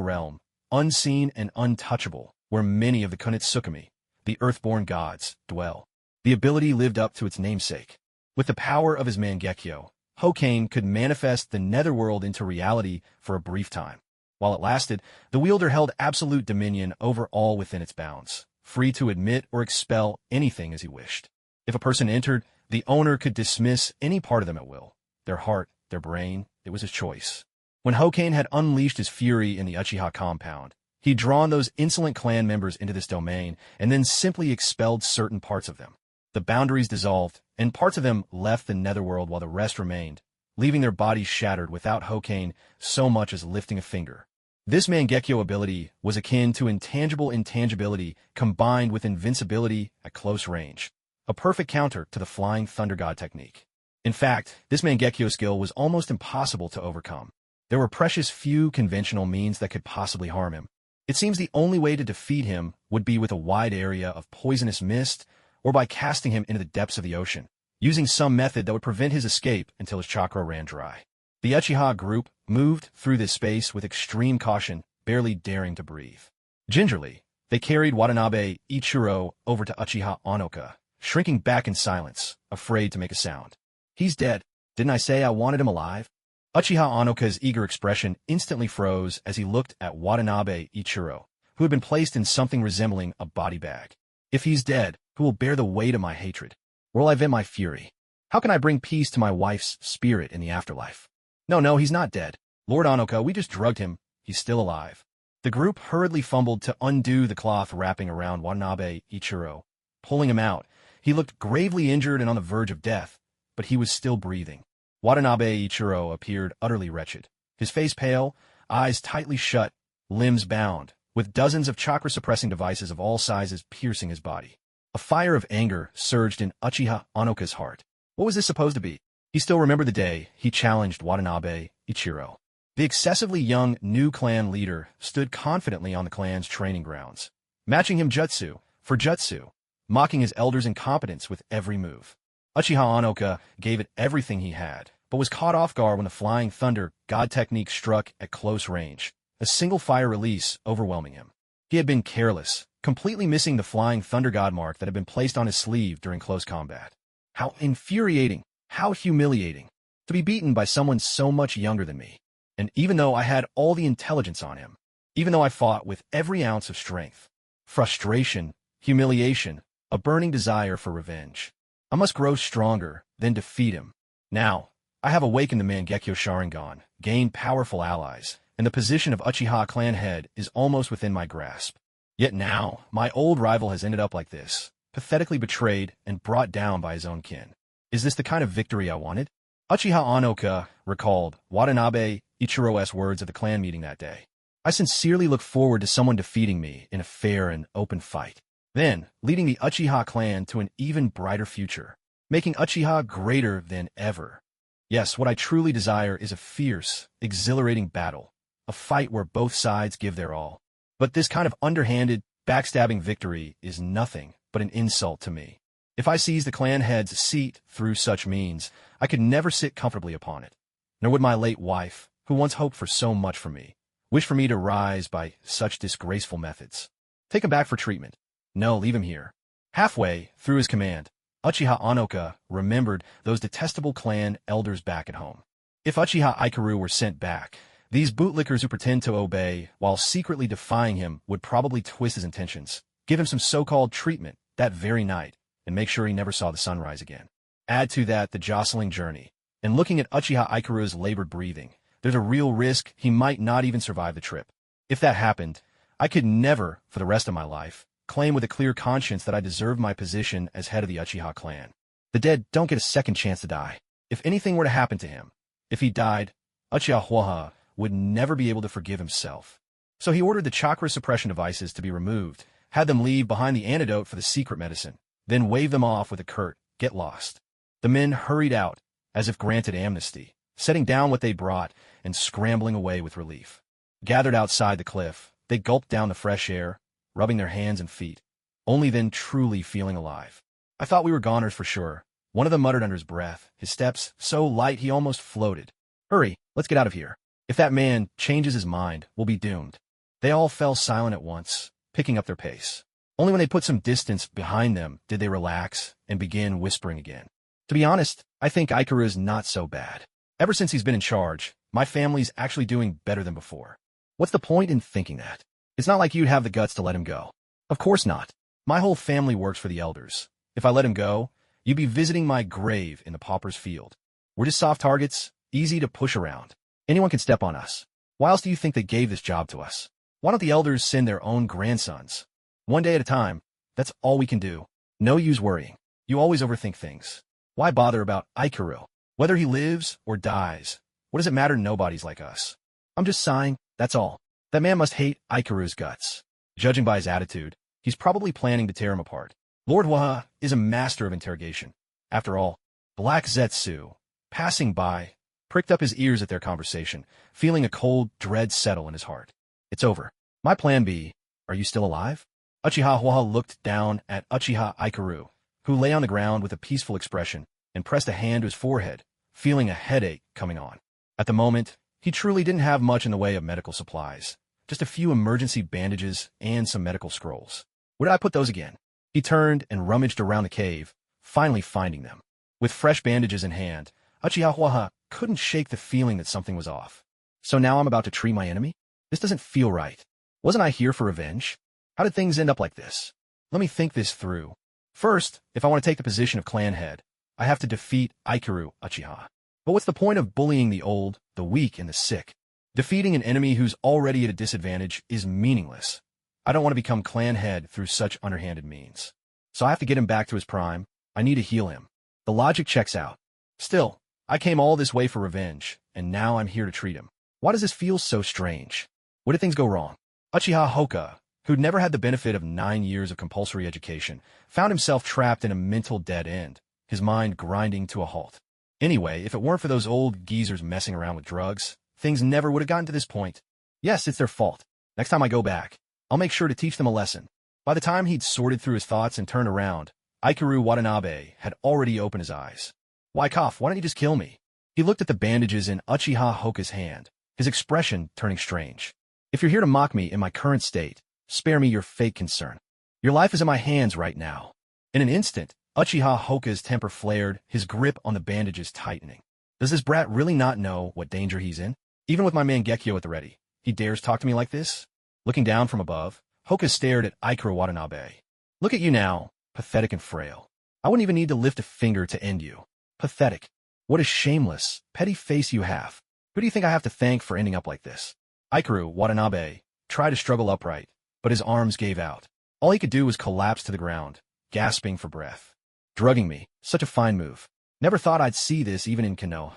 realm, unseen and untouchable, where many of the Kunitsukami, the earthborn gods, dwell. The ability lived up to its namesake. With the power of his Mangekyo, Hokane could manifest the Netherworld into reality for a brief time. While it lasted, the wielder held absolute dominion over all within its bounds, free to admit or expel anything as he wished. If a person entered, the owner could dismiss any part of them at will. Their heart, their brain, it was his choice. When Hokane had unleashed his fury in the Uchiha compound, he'd drawn those insolent clan members into this domain and then simply expelled certain parts of them. The boundaries dissolved, and parts of them left the Netherworld while the rest remained, leaving their bodies shattered without Hokane so much as lifting a finger. This Mangekyo ability was akin to intangible intangibility combined with invincibility at close range, a perfect counter to the Flying Thunder God technique. In fact, this Mangekyo skill was almost impossible to overcome. There were precious few conventional means that could possibly harm him. It seems the only way to defeat him would be with a wide area of poisonous mist or by casting him into the depths of the ocean, using some method that would prevent his escape until his chakra ran dry. The Uchiha group moved through this space with extreme caution, barely daring to breathe. Gingerly, they carried Watanabe Ichiro over to Uchiha Onoka, shrinking back in silence, afraid to make a sound. He's dead. Didn't I say I wanted him alive? Uchiha Onoka's eager expression instantly froze as he looked at Watanabe Ichiro, who had been placed in something resembling a body bag. If he's dead, who will bear the weight of my hatred? Where will I vent my fury? How can I bring peace to my wife's spirit in the afterlife? No, he's not dead. Lord Onoka, we just drugged him. He's still alive. The group hurriedly fumbled to undo the cloth wrapping around Watanabe Ichiro. Pulling him out, he looked gravely injured and on the verge of death, but he was still breathing. Watanabe Ichiro appeared utterly wretched, his face pale, eyes tightly shut, limbs bound, with dozens of chakra-suppressing devices of all sizes piercing his body. A fire of anger surged in Uchiha Onoka's heart. What was this supposed to be? He still remembered the day he challenged Watanabe Ichiro. The excessively young new clan leader stood confidently on the clan's training grounds, matching him jutsu for jutsu, mocking his elder's incompetence with every move. Uchiha Onoka gave it everything he had, but was caught off guard when the Flying Thunder God technique struck at close range, a single fire release overwhelming him. He had been careless, completely missing the Flying Thunder God mark that had been placed on his sleeve during close combat. How infuriating, how humiliating, to be beaten by someone so much younger than me. And even though I had all the intelligence on him, even though I fought with every ounce of strength, frustration, humiliation, a burning desire for revenge. I must grow stronger, then defeat him. Now, I have awakened the Mangekyo Sharingan, gained powerful allies, and the position of Uchiha clan head is almost within my grasp. Yet now, my old rival has ended up like this, pathetically betrayed and brought down by his own kin. Is this the kind of victory I wanted? Uchiha Onoka recalled Watanabe Ichiro's words at the clan meeting that day. I sincerely look forward to someone defeating me in a fair and open fight. Then, leading the Uchiha clan to an even brighter future, making Uchiha greater than ever. Yes, what I truly desire is a fierce, exhilarating battle, a fight where both sides give their all. But this kind of underhanded, backstabbing victory is nothing but an insult to me. If I seize the clan head's seat through such means, I could never sit comfortably upon it. Nor would my late wife, who once hoped for so much from me, wish for me to rise by such disgraceful methods. Take him back for treatment. No, leave him here. Halfway through his command, Uchiha Onoka remembered those detestable clan elders back at home. If Uchiha Ikaru were sent back, these bootlickers who pretend to obey while secretly defying him would probably twist his intentions, give him some so-called treatment that very night, and make sure he never saw the sunrise again. Add to that the jostling journey, and looking at Uchiha Ikaru's labored breathing, there's a real risk he might not even survive the trip. If that happened, I could never, for the rest of my life, claim with a clear conscience that I deserved my position as head of the Uchiha clan. The dead don't get a second chance to die. If anything were to happen to him, if he died, Uchiha Huaha would never be able to forgive himself. So he ordered the chakra suppression devices to be removed, had them leave behind the antidote for the secret medicine, then waved them off with a curt, "Get lost." The men hurried out, as if granted amnesty, setting down what they brought and scrambling away with relief. Gathered outside the cliff, they gulped down the fresh air, rubbing their hands and feet, only then truly feeling alive. I thought we were goners for sure, one of them muttered under his breath, his steps so light he almost floated. Hurry, let's get out of here. If that man changes his mind, we'll be doomed. They all fell silent at once, picking up their pace. Only when they put some distance behind them did they relax and begin whispering again. To be honest, I think Ikaru is not so bad. Ever since he's been in charge, my family's actually doing better than before. What's the point in thinking that? It's not like you'd have the guts to let him go. Of course not. My whole family works for the elders. If I let him go, you'd be visiting my grave in the pauper's field. We're just soft targets, easy to push around. Anyone can step on us. Why else do you think they gave this job to us? Why don't the elders send their own grandsons? One day at a time, that's all we can do. No use worrying. You always overthink things. Why bother about Ikaru? Whether he lives or dies, what does it matter? Nobody's like us. I'm just sighing, that's all. That man must hate Ikaru's guts. Judging by his attitude, he's probably planning to tear him apart. Lord Waha is a master of interrogation. After all, Black Zetsu, passing by, pricked up his ears at their conversation, feeling a cold dread settle in his heart. It's over. My plan B, are you still alive? Uchiha Waha looked down at Uchiha Ikaru, who lay on the ground with a peaceful expression, and pressed a hand to his forehead, feeling a headache coming on. At the moment, he truly didn't have much in the way of medical supplies, just a few emergency bandages and some medical scrolls. Where did I put those again? He turned and rummaged around the cave, finally finding them. With fresh bandages in hand, Uchiha Waha couldn't shake the feeling that something was off. So now I'm about to treat my enemy? This doesn't feel right. Wasn't I here for revenge? How did things end up like this? Let me think this through. First, if I want to take the position of clan head, I have to defeat Ikaru Uchiha. But what's the point of bullying the old, the weak, and the sick? Defeating an enemy who's already at a disadvantage is meaningless. I don't want to become clan head through such underhanded means. So I have to get him back to his prime. I need to heal him. The logic checks out. Still, I came all this way for revenge, and now I'm here to treat him. Why does this feel so strange? Where did things go wrong? Uchiha Hoka, who'd never had the benefit of 9 years of compulsory education, found himself trapped in a mental dead end, his mind grinding to a halt. Anyway, if it weren't for those old geezers messing around with drugs, things never would have gotten to this point. Yes, it's their fault. Next time I go back, I'll make sure to teach them a lesson. By the time he'd sorted through his thoughts and turned around, Ikaru Watanabe had already opened his eyes. Why, Koff, why don't you just kill me? He looked at the bandages in Uchiha Hoka's hand, his expression turning strange. If you're here to mock me in my current state, spare me your fake concern. Your life is in my hands right now. In an instant, Uchiha Hoka's temper flared, his grip on the bandages tightening. Does this brat really not know what danger he's in? Even with my man Gekyo at the ready, he dares talk to me like this? Looking down from above, Hoka stared at Ikaru Watanabe. Look at you now, pathetic and frail. I wouldn't even need to lift a finger to end you. Pathetic. What a shameless, petty face you have. Who do you think I have to thank for ending up like this? Ikaru Watanabe tried to struggle upright, but his arms gave out. All he could do was collapse to the ground, gasping for breath. Drugging me, such a fine move. Never thought I'd see this even in Konoha.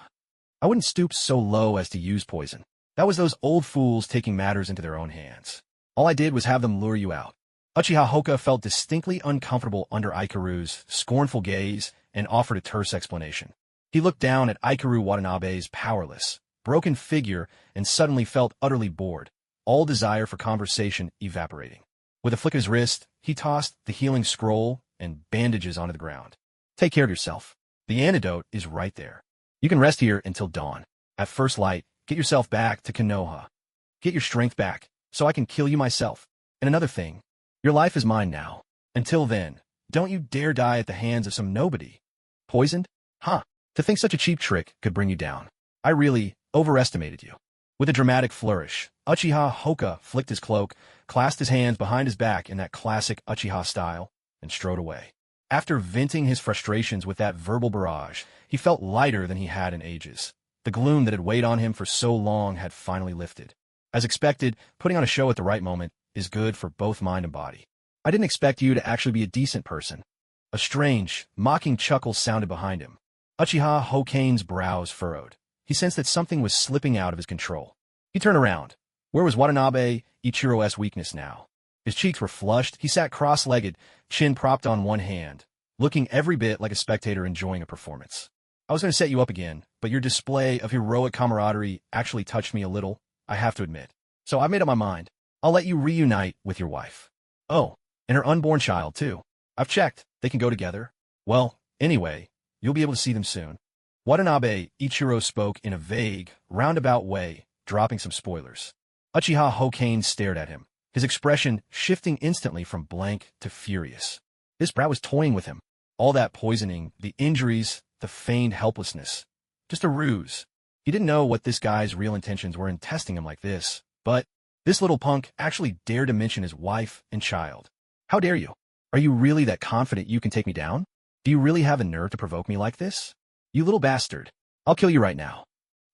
I wouldn't stoop so low as to use poison. That was those old fools taking matters into their own hands. All I did was have them lure you out. Uchiha Hoka felt distinctly uncomfortable under Ikaru's scornful gaze and offered a terse explanation. He looked down at Ikaru Watanabe's powerless, broken figure and suddenly felt utterly bored, all desire for conversation evaporating. With a flick of his wrist, he tossed the healing scroll and bandages onto the ground. Take care of yourself. The antidote is right there. You can rest here until dawn. At first light, get yourself back to Konoha. Get your strength back, so I can kill you myself. And another thing, your life is mine now. Until then, don't you dare die at the hands of some nobody. Poisoned? Huh. To think such a cheap trick could bring you down. I really overestimated you. With a dramatic flourish, Uchiha Hoka flicked his cloak, clasped his hands behind his back in that classic Uchiha style, and strode away. After venting his frustrations with that verbal barrage, he felt lighter than he had in ages. The gloom that had weighed on him for so long had finally lifted. As expected, putting on a show at the right moment is good for both mind and body. I didn't expect you to actually be a decent person. A strange, mocking chuckle sounded behind him. Uchiha Hokane's brows furrowed. He sensed that something was slipping out of his control. He turned around. Where was Watanabe Ichiro's weakness now? His cheeks were flushed. He sat cross-legged, chin propped on one hand, looking every bit like a spectator enjoying a performance. I was going to set you up again, but your display of heroic camaraderie actually touched me a little, I have to admit. So I've made up my mind. I'll let you reunite with your wife. Oh, and her unborn child, too. I've checked. They can go together. Well, anyway, you'll be able to see them soon. Watanabe Ichiro spoke in a vague, roundabout way, dropping some spoilers. Uchiha Hokane stared at him, his expression shifting instantly from blank to furious. This brat was toying with him. All that poisoning, the injuries, the feigned helplessness. Just a ruse. He didn't know what this guy's real intentions were in testing him like this, but this little punk actually dared to mention his wife and child. How dare you? Are you really that confident you can take me down? Do you really have the nerve to provoke me like this? You little bastard. I'll kill you right now.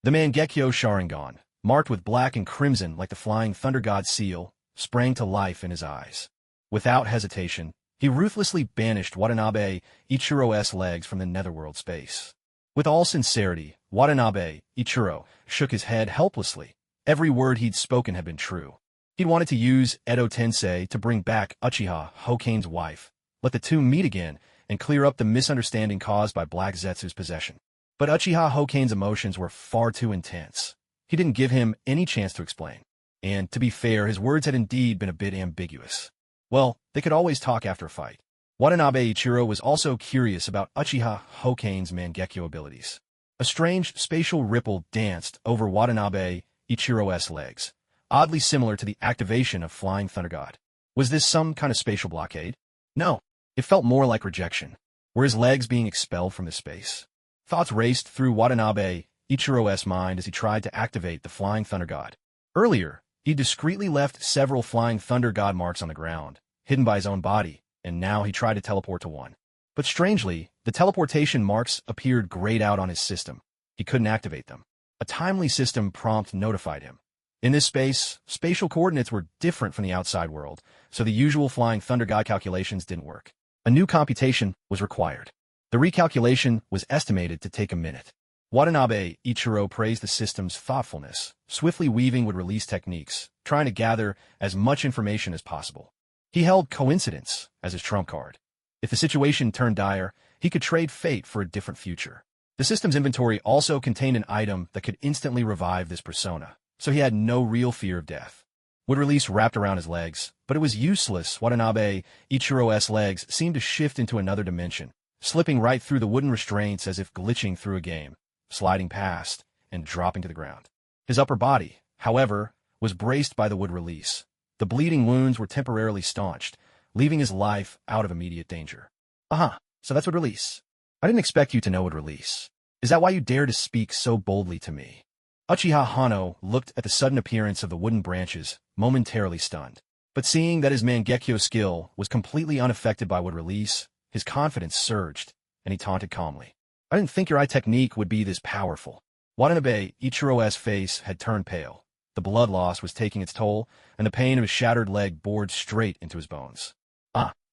The Mangekyo Sharingan, marked with black and crimson like the flying thunder god's seal, sprang to life in his eyes. Without hesitation, he ruthlessly banished Watanabe Ichiro's legs from the netherworld space. With all sincerity, Watanabe Ichiro shook his head helplessly. Every word he'd spoken had been true. He'd wanted to use Edo Tensei to bring back Uchiha Hokane's wife, let the two meet again, and clear up the misunderstanding caused by Black Zetsu's possession. But Uchiha Hokane's emotions were far too intense. He didn't give him any chance to explain. And, to be fair, his words had indeed been a bit ambiguous. Well, they could always talk after a fight. Watanabe Ichiro was also curious about Uchiha Hokane's Mangekyo abilities. A strange spatial ripple danced over Watanabe Ichiro's legs, oddly similar to the activation of Flying Thunder God. Was this some kind of spatial blockade? No. It felt more like rejection. Were his legs being expelled from this space? Thoughts raced through Watanabe Ichiro's mind as he tried to activate the Flying Thunder God. Earlier, he discreetly left several Flying Thunder God marks on the ground, hidden by his own body, and now he tried to teleport to one. But strangely, the teleportation marks appeared grayed out on his system. He couldn't activate them. A timely system prompt notified him. In this space, spatial coordinates were different from the outside world, so the usual Flying Thunder God calculations didn't work. A new computation was required. The recalculation was estimated to take a minute. Watanabe Ichiro praised the system's thoughtfulness, swiftly weaving would-release techniques, trying to gather as much information as possible. He held coincidence as his trump card. If the situation turned dire, he could trade fate for a different future. The system's inventory also contained an item that could instantly revive this persona, so he had no real fear of death. Wood-release wrapped around his legs, but it was useless. Watanabe Ichiro's legs seemed to shift into another dimension, slipping right through the wooden restraints as if glitching through a game, sliding past and dropping to the ground. His upper body, however, was braced by the wood release. The bleeding wounds were temporarily staunched, leaving his life out of immediate danger. So that's wood release. I didn't expect you to know wood release. Is that why you dare to speak so boldly to me? Uchiha Hano looked at the sudden appearance of the wooden branches, momentarily stunned. But seeing that his Mangekyo skill was completely unaffected by wood release, his confidence surged, and he taunted calmly. I didn't think your eye technique would be this powerful. Watanabe Ichiro's face had turned pale. The blood loss was taking its toll, and the pain of his shattered leg bored straight into his bones.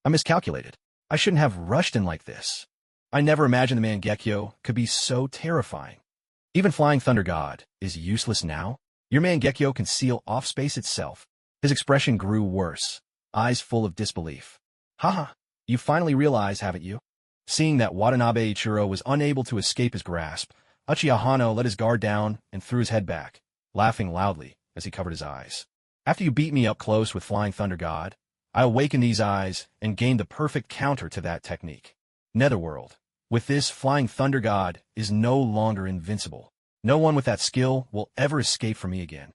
I miscalculated. I shouldn't have rushed in like this. I never imagined the Mangekyo could be so terrifying. Even Flying Thunder God is useless now? Your Mangekyo can seal off space itself. His expression grew worse, eyes full of disbelief. Haha, you finally realize, haven't you? Seeing that Watanabe Ichiro was unable to escape his grasp, Uchiha Hano let his guard down and threw his head back, laughing loudly as he covered his eyes. After you beat me up close with Flying Thunder God, I awakened these eyes and gained the perfect counter to that technique. Netherworld. With this, Flying Thunder God is no longer invincible. No one with that skill will ever escape from me again.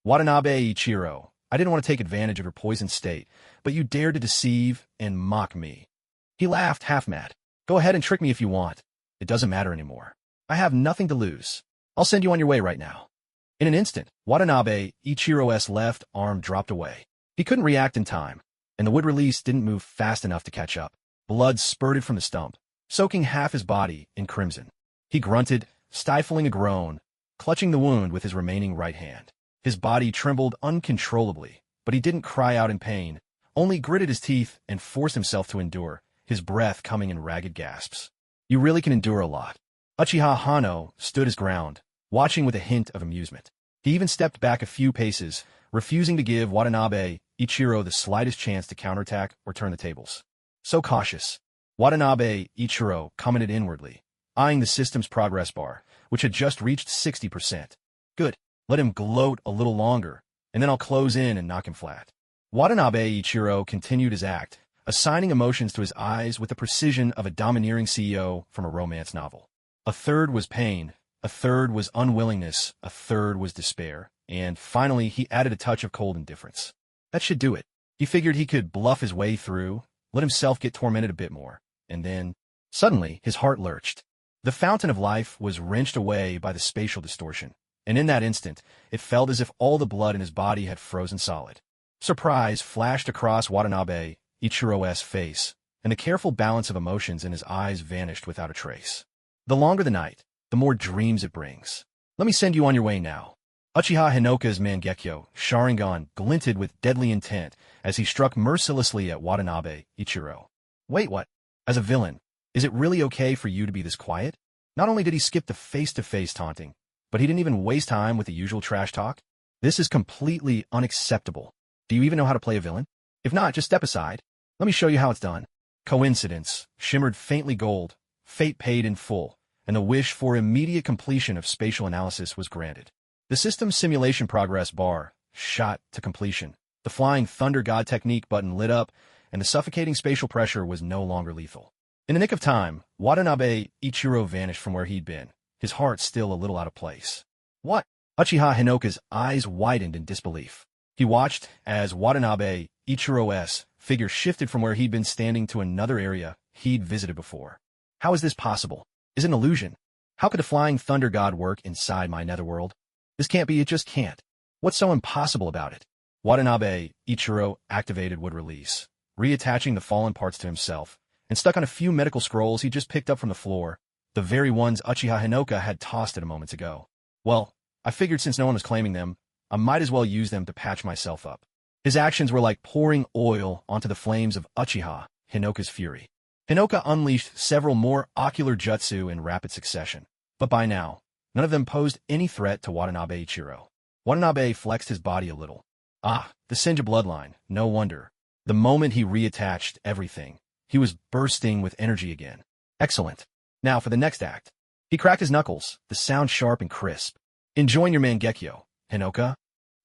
Watanabe Ichiro, I didn't want to take advantage of your poisoned state, but you dared to deceive and mock me. He laughed, half mad. Go ahead and trick me if you want. It doesn't matter anymore. I have nothing to lose. I'll send you on your way right now. In an instant, Watanabe Ichiro's left arm dropped away. He couldn't react in time, and the wood release didn't move fast enough to catch up. Blood spurted from the stump, soaking half his body in crimson. He grunted, stifling a groan, clutching the wound with his remaining right hand. His body trembled uncontrollably, but he didn't cry out in pain, only gritted his teeth and forced himself to endure, his breath coming in ragged gasps. You really can endure a lot. Uchiha Hano stood his ground, watching with a hint of amusement. He even stepped back a few paces, refusing to give Watanabe Ichiro the slightest chance to counterattack or turn the tables. So cautious. Watanabe Ichiro commented inwardly, eyeing the system's progress bar, which had just reached 60%. Good. Let him gloat a little longer, and then I'll close in and knock him flat. Watanabe Ichiro continued his act, assigning emotions to his eyes with the precision of a domineering CEO from a romance novel. A third was pain, a third was unwillingness, a third was despair, and finally he added a touch of cold indifference. That should do it. He figured he could bluff his way through, let himself get tormented a bit more, and then, suddenly, his heart lurched. The fountain of life was wrenched away by the spatial distortion, and in that instant, it felt as if all the blood in his body had frozen solid. Surprise flashed across Watanabe Ichiro's face, and the careful balance of emotions in his eyes vanished without a trace. The longer the night, the more dreams it brings. Let me send you on your way now. Uchiha Hinoka's Mangekyo, Sharingan, glinted with deadly intent as he struck mercilessly at Watanabe Ichiro. Wait, what? As a villain, is it really okay for you to be this quiet? Not only did he skip the face-to-face taunting, but he didn't even waste time with the usual trash talk. This is completely unacceptable. Do you even know how to play a villain? If not, just step aside. Let me show you how it's done. Coincidence shimmered faintly gold, fate paid in full, and the wish for immediate completion of spatial analysis was granted. The system's simulation progress bar shot to completion. The Flying Thunder God technique button lit up, and the suffocating spatial pressure was no longer lethal. In the nick of time, Watanabe Ichiro vanished from where he'd been, his heart still a little out of place. What? Uchiha Hinoka's eyes widened in disbelief. He watched as Watanabe Ichiro's figure shifted from where he'd been standing to another area he'd visited before. How is this possible? Is it an illusion? How could the Flying Thunder God work inside my netherworld? This can't be, it just can't. What's so impossible about it? Watanabe Ichiro activated wood release, reattaching the fallen parts to himself, and stuck on a few medical scrolls he just picked up from the floor, the very ones Uchiha Hinoka had tossed it a moment ago. Well, I figured since no one was claiming them, I might as well use them to patch myself up. His actions were like pouring oil onto the flames of Uchiha Hinoka's fury. Hinoka unleashed several more ocular jutsu in rapid succession, but by now, none of them posed any threat to Watanabe Ichiro. Watanabe flexed his body a little. Ah, the Senja bloodline, no wonder. The moment he reattached everything, he was bursting with energy again. Excellent. Now for the next act. He cracked his knuckles, the sound sharp and crisp. Enjoying your Mangekyo, Hinoka?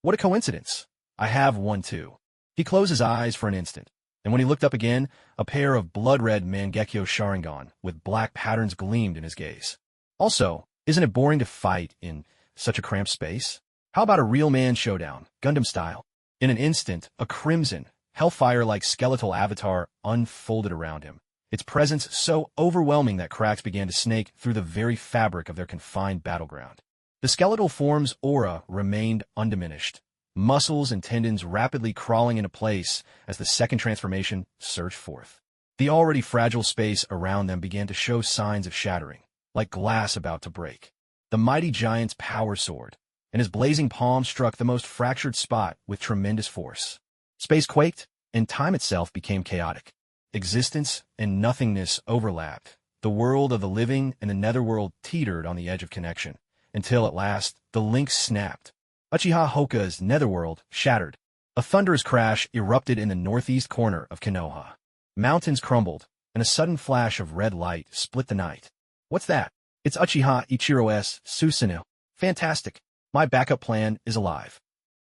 What a coincidence. I have one too. He closed his eyes for an instant, and when he looked up again, a pair of blood-red Mangekyo Sharingan with black patterns gleamed in his gaze. Also, isn't it boring to fight in such a cramped space? How about a real man showdown, Gundam style? In an instant, a crimson, hellfire-like skeletal avatar unfolded around him, its presence so overwhelming that cracks began to snake through the very fabric of their confined battleground. The skeletal form's aura remained undiminished, muscles and tendons rapidly crawling into place as the second transformation surged forth. The already fragile space around them began to show signs of shattering, like glass about to break. The mighty giant's power soared, and his blazing palm struck the most fractured spot with tremendous force. Space quaked, and time itself became chaotic. existence and nothingness overlapped. The world of the living and the netherworld teetered on the edge of connection, until at last the link snapped. Uchiha Hoka's netherworld shattered. A thunderous crash erupted in the northeast corner of Konoha. Mountains crumbled, and a sudden flash of red light split the night. What's that? It's Uchiha Ichiro's Susanoo. Fantastic. My backup plan is alive.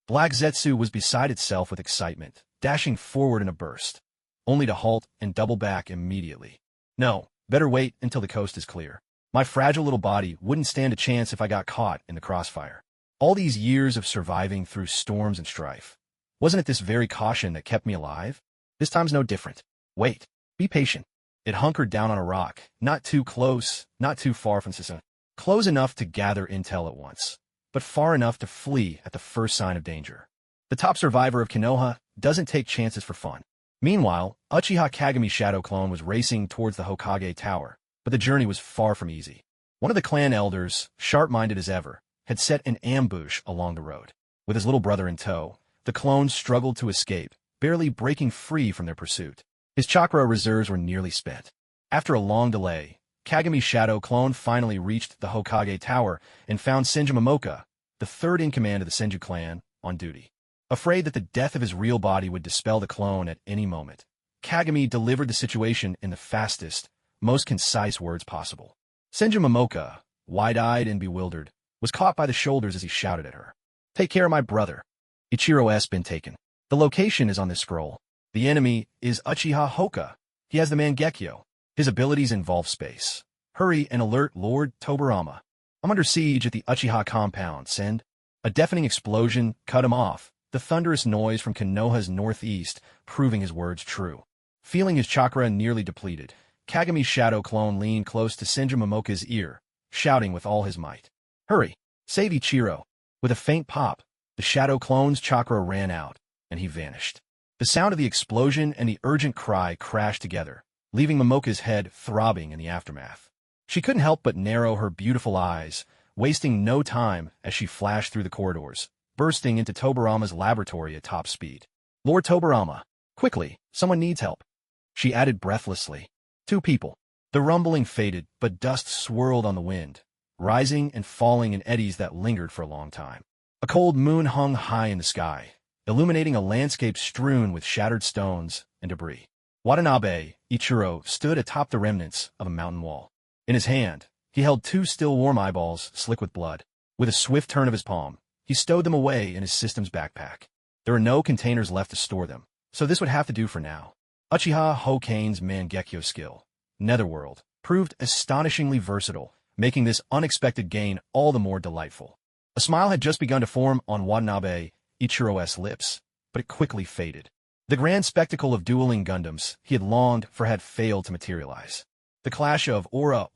Black Zetsu was beside itself with excitement, dashing forward in a burst, only to halt and double back immediately. No, better wait until the coast is clear. My fragile little body wouldn't stand a chance if I got caught in the crossfire. All these years of surviving through storms and strife. Wasn't it this very caution that kept me alive? This time's no different. Wait. Be patient. It hunkered down on a rock, not too close, not too far from Susanoo. Close enough to gather intel at once, but far enough to flee at the first sign of danger. The top survivor of Konoha doesn't take chances for fun. Meanwhile, Uchiha Kagami Shadow Clone was racing towards the Hokage Tower, but the journey was far from easy. One of the clan elders, sharp-minded as ever, had set an ambush along the road. With his little brother in tow, the clones struggled to escape, barely breaking free from their pursuit. His chakra reserves were nearly spent. After a long delay, Kagami Shadow Clone finally reached the Hokage Tower and found Senju Momoka, the third in command of the Senju clan, on duty. Afraid that the death of his real body would dispel the clone at any moment, Kagami delivered the situation in the fastest, most concise words possible. Senju Momoka, wide-eyed and bewildered, was caught by the shoulders as he shouted at her. Take care of my brother. Ichiro's been taken. The location is on this scroll. The enemy is Uchiha Hoka. He has the Mangekyo. His abilities involve space. Hurry and alert Lord Tobarama. I'm under siege at the Uchiha compound. Send. A deafening explosion cut him off, the thunderous noise from Konoha's northeast proving his words true. Feeling his chakra nearly depleted, Kagami's Shadow Clone leaned close to Senju Momoka's ear, shouting with all his might. Hurry! Save Ichiro! With a faint pop, the Shadow Clone's chakra ran out, and he vanished. The sound of the explosion and the urgent cry crashed together, leaving Momoka's head throbbing in the aftermath. She couldn't help but narrow her beautiful eyes, wasting no time as she flashed through the corridors, bursting into Tobarama's laboratory at top speed. Lord Tobarama, quickly, someone needs help. She added breathlessly. 2 people. The rumbling faded, but dust swirled on the wind, rising and falling in eddies that lingered for a long time. A cold moon hung high in the sky, illuminating a landscape strewn with shattered stones and debris. Watanabe, Ichiro, stood atop the remnants of a mountain wall. In his hand, he held 2 still warm eyeballs slick with blood. With a swift turn of his palm, he stowed them away in his system's backpack. There were no containers left to store them, so this would have to do for now. Uchiha Hokane's Mangekyo skill, Netherworld, proved astonishingly versatile, making this unexpected gain all the more delightful. A smile had just begun to form on Watanabe Ichiro's lips, but it quickly faded. The grand spectacle of dueling Gundams he had longed for had failed to materialize. The clash of Aura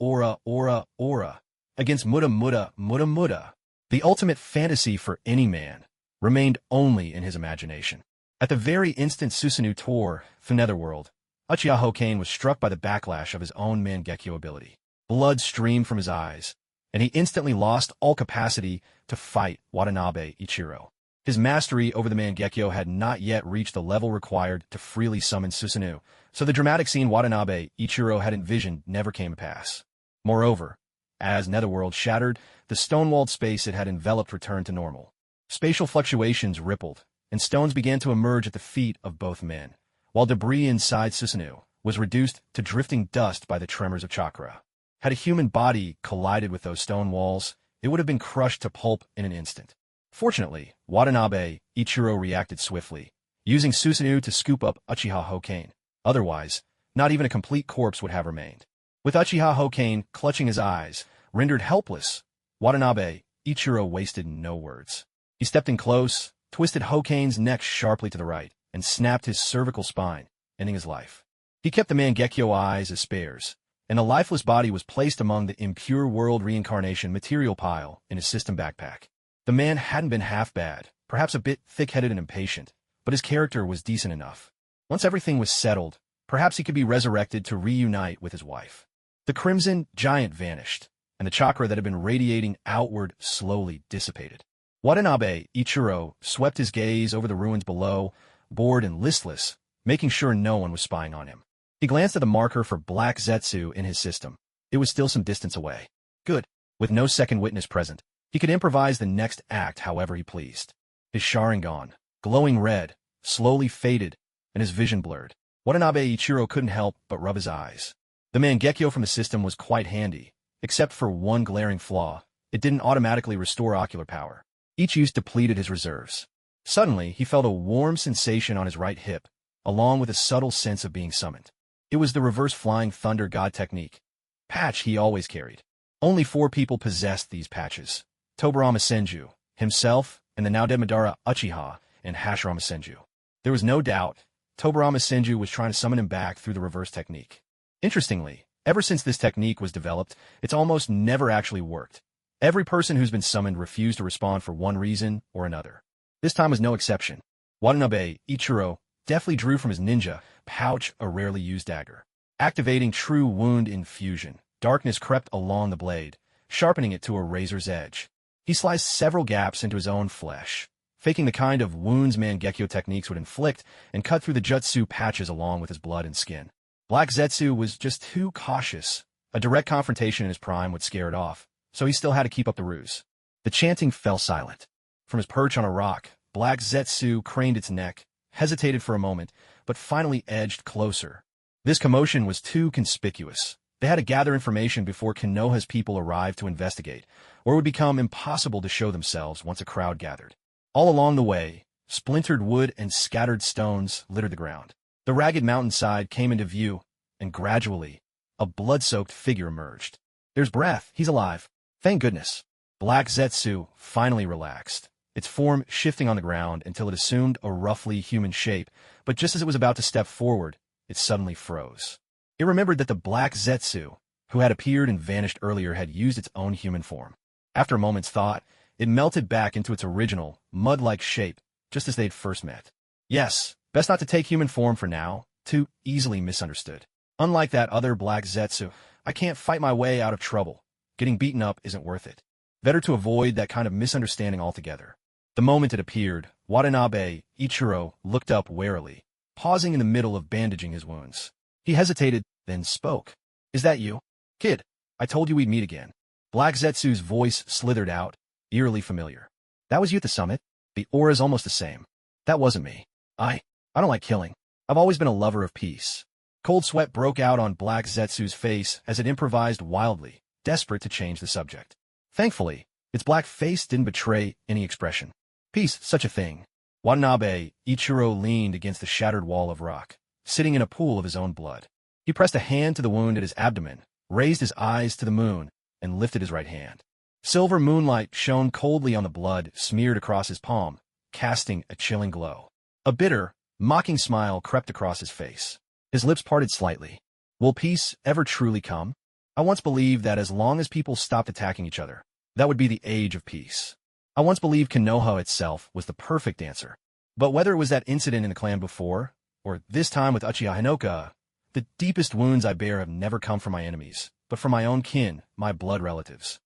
against Muda, the ultimate fantasy for any man, remained only in his imagination. At the very instant Susanoo tore the netherworld, Uchiha Hokane was struck by the backlash of his own Mangekyo ability. Blood streamed from his eyes, and he instantly lost all capacity to fight Watanabe Ichiro. His mastery over the Mangekyo had not yet reached the level required to freely summon Susanoo, so the dramatic scene Watanabe Ichiro had envisioned never came to pass. Moreover, as Netherworld shattered, the stone-walled space it had enveloped returned to normal. Spatial fluctuations rippled, and stones began to emerge at the feet of both men, while debris inside Susanoo was reduced to drifting dust by the tremors of chakra. Had a human body collided with those stone walls, it would have been crushed to pulp in an instant. Fortunately, Watanabe Ichiro reacted swiftly, using Susanoo to scoop up Uchiha Hokane. Otherwise, not even a complete corpse would have remained. With Uchiha Hokane clutching his eyes, rendered helpless, Watanabe Ichiro wasted no words. He stepped in close, twisted Hokane's neck sharply to the right, and snapped his cervical spine, ending his life. He kept the Mangekyo eyes as spares, and the lifeless body was placed among the impure world reincarnation material pile in his system backpack. The man hadn't been half bad, perhaps a bit thick-headed and impatient, but his character was decent enough. Once everything was settled, perhaps he could be resurrected to reunite with his wife. The crimson giant vanished, and the chakra that had been radiating outward slowly dissipated. Watanabe Ichiro swept his gaze over the ruins below, bored and listless, making sure no one was spying on him. He glanced at the marker for Black Zetsu in his system. It was still some distance away. Good. With no second witness present, he could improvise the next act however he pleased. His Sharingan, glowing red, slowly faded, and his vision blurred. Watanabe Ichiro couldn't help but rub his eyes. The Mangekyo from the system was quite handy, except for one glaring flaw. It didn't automatically restore ocular power. Each use depleted his reserves. Suddenly, he felt a warm sensation on his right hip, along with a subtle sense of being summoned. It was the reverse flying thunder god technique. Patch he always carried. Only 4 people possessed these patches. Tobarama Senju, himself, and the now-dead Madara Uchiha and Hashirama Senju. There was no doubt, Tobarama Senju was trying to summon him back through the reverse technique. Interestingly, ever since this technique was developed, it's almost never actually worked. Every person who's been summoned refused to respond for one reason or another. This time was no exception. Watanabe Ichiro deftly drew from his ninja pouch a rarely used dagger. Activating true wound infusion, darkness crept along the blade, sharpening it to a razor's edge. He sliced several gaps into his own flesh, faking the kind of wounds Mangekyo techniques would inflict, and cut through the jutsu patches along with his blood and skin. Black Zetsu was just too cautious. A direct confrontation in his prime would scare it off, so he still had to keep up the ruse. The chanting fell silent. From his perch on a rock, Black Zetsu craned its neck, hesitated for a moment, but finally edged closer. This commotion was too conspicuous. They had to gather information before Konoha's people arrived to investigate, or it would become impossible to show themselves once a crowd gathered. All along the way, splintered wood and scattered stones littered the ground. The ragged mountainside came into view, and gradually, a blood-soaked figure emerged. There's breath. He's alive. Thank goodness. Black Zetsu finally relaxed, its form shifting on the ground until it assumed a roughly human shape, but just as it was about to step forward, it suddenly froze. It remembered that the Black Zetsu, who had appeared and vanished earlier, had used its own human form. After a moment's thought, it melted back into its original, mud-like shape, just as they'd first met. Yes, best not to take human form for now, too easily misunderstood. Unlike that other Black Zetsu, I can't fight my way out of trouble. Getting beaten up isn't worth it. Better to avoid that kind of misunderstanding altogether. The moment it appeared, Watanabe Ichiro looked up warily, pausing in the middle of bandaging his wounds. He hesitated, then spoke. Is that you? Kid, I told you we'd meet again. Black Zetsu's voice slithered out, eerily familiar. That was you at the summit? The aura's almost the same. That wasn't me. I don't like killing. I've always been a lover of peace. Cold sweat broke out on Black Zetsu's face as it improvised wildly, desperate to change the subject. Thankfully, its black face didn't betray any expression. Peace, such a thing. Watanabe Ichiro leaned against the shattered wall of rock, sitting in a pool of his own blood. He pressed a hand to the wound at his abdomen, raised his eyes to the moon, and lifted his right hand. Silver moonlight shone coldly on the blood smeared across his palm, casting a chilling glow. A bitter, mocking smile crept across his face. His lips parted slightly. Will peace ever truly come? I once believed that as long as people stopped attacking each other, that would be the age of peace. I once believed Konoha itself was the perfect answer. But whether it was that incident in the clan before, or this time with Uchiha Hinoka, the deepest wounds I bear have never come from my enemies, but from my own kin, my blood relatives.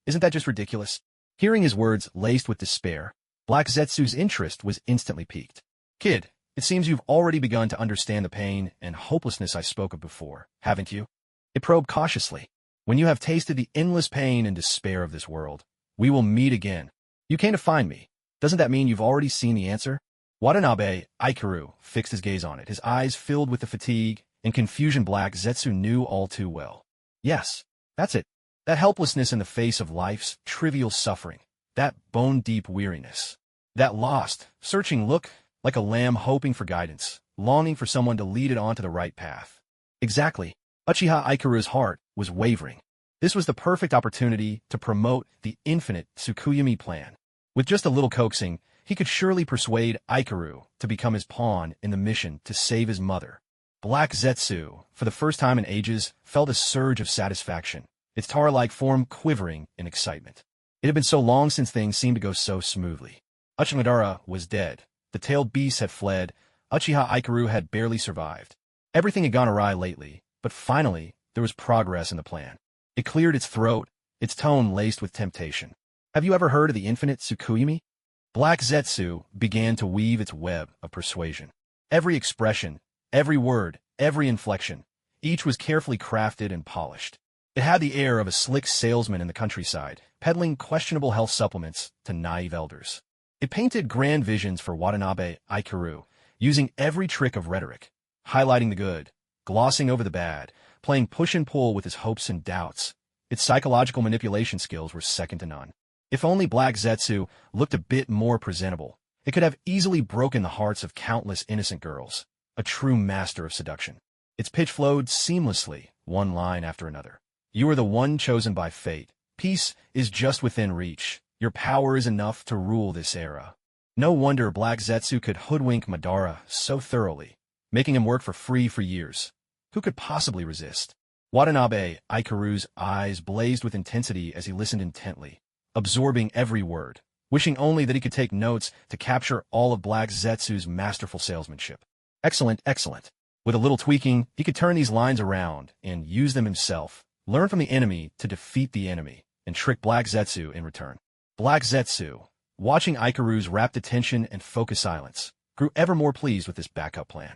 Isn't that just ridiculous? Hearing his words laced with despair, Black Zetsu's interest was instantly piqued. Kid, it seems you've already begun to understand the pain and hopelessness I spoke of before, haven't you? It probed cautiously. When you have tasted the endless pain and despair of this world, we will meet again. You came to find me. Doesn't that mean you've already seen the answer? Watanabe Ichiro fixed his gaze on it, his eyes filled with the fatigue and confusion Black Zetsu knew all too well. Yes, that's it. That helplessness in the face of life's trivial suffering. That bone-deep weariness. That lost, searching look, like a lamb hoping for guidance, longing for someone to lead it onto the right path. Exactly. Uchiha Ichiro's heart was wavering. This was the perfect opportunity to promote the infinite Tsukuyumi plan. With just a little coaxing, he could surely persuade Ichiro to become his pawn in the mission to save his mother. Black Zetsu, for the first time in ages, felt a surge of satisfaction, its tar-like form quivering in excitement. It had been so long since things seemed to go so smoothly. Uchiha Madara was dead. The tailed beasts had fled. Uchiha Ichiro had barely survived. Everything had gone awry lately, but finally, there was progress in the plan. It cleared its throat, its tone laced with temptation. Have you ever heard of the infinite Tsukuyumi? Black Zetsu began to weave its web of persuasion. Every expression, every word, every inflection. Each was carefully crafted and polished. It had the air of a slick salesman in the countryside, peddling questionable health supplements to naive elders. It painted grand visions for Watanabe Ikuru, using every trick of rhetoric, highlighting the good, glossing over the bad, playing push and pull with his hopes and doubts. Its psychological manipulation skills were second to none. If only Black Zetsu looked a bit more presentable, it could have easily broken the hearts of countless innocent girls, a true master of seduction. Its pitch flowed seamlessly, one line after another. You are the one chosen by fate. Peace is just within reach. Your power is enough to rule this era. No wonder Black Zetsu could hoodwink Madara so thoroughly, making him work for free for years. Who could possibly resist? Watanabe Ikuru's eyes blazed with intensity as he listened intently, absorbing every word, wishing only that he could take notes to capture all of Black Zetsu's masterful salesmanship. Excellent, excellent. With a little tweaking, he could turn these lines around and use them himself, learn from the enemy to defeat the enemy, and trick Black Zetsu in return. Black Zetsu, watching Ikuru's rapt attention and focused silence, grew ever more pleased with this backup plan.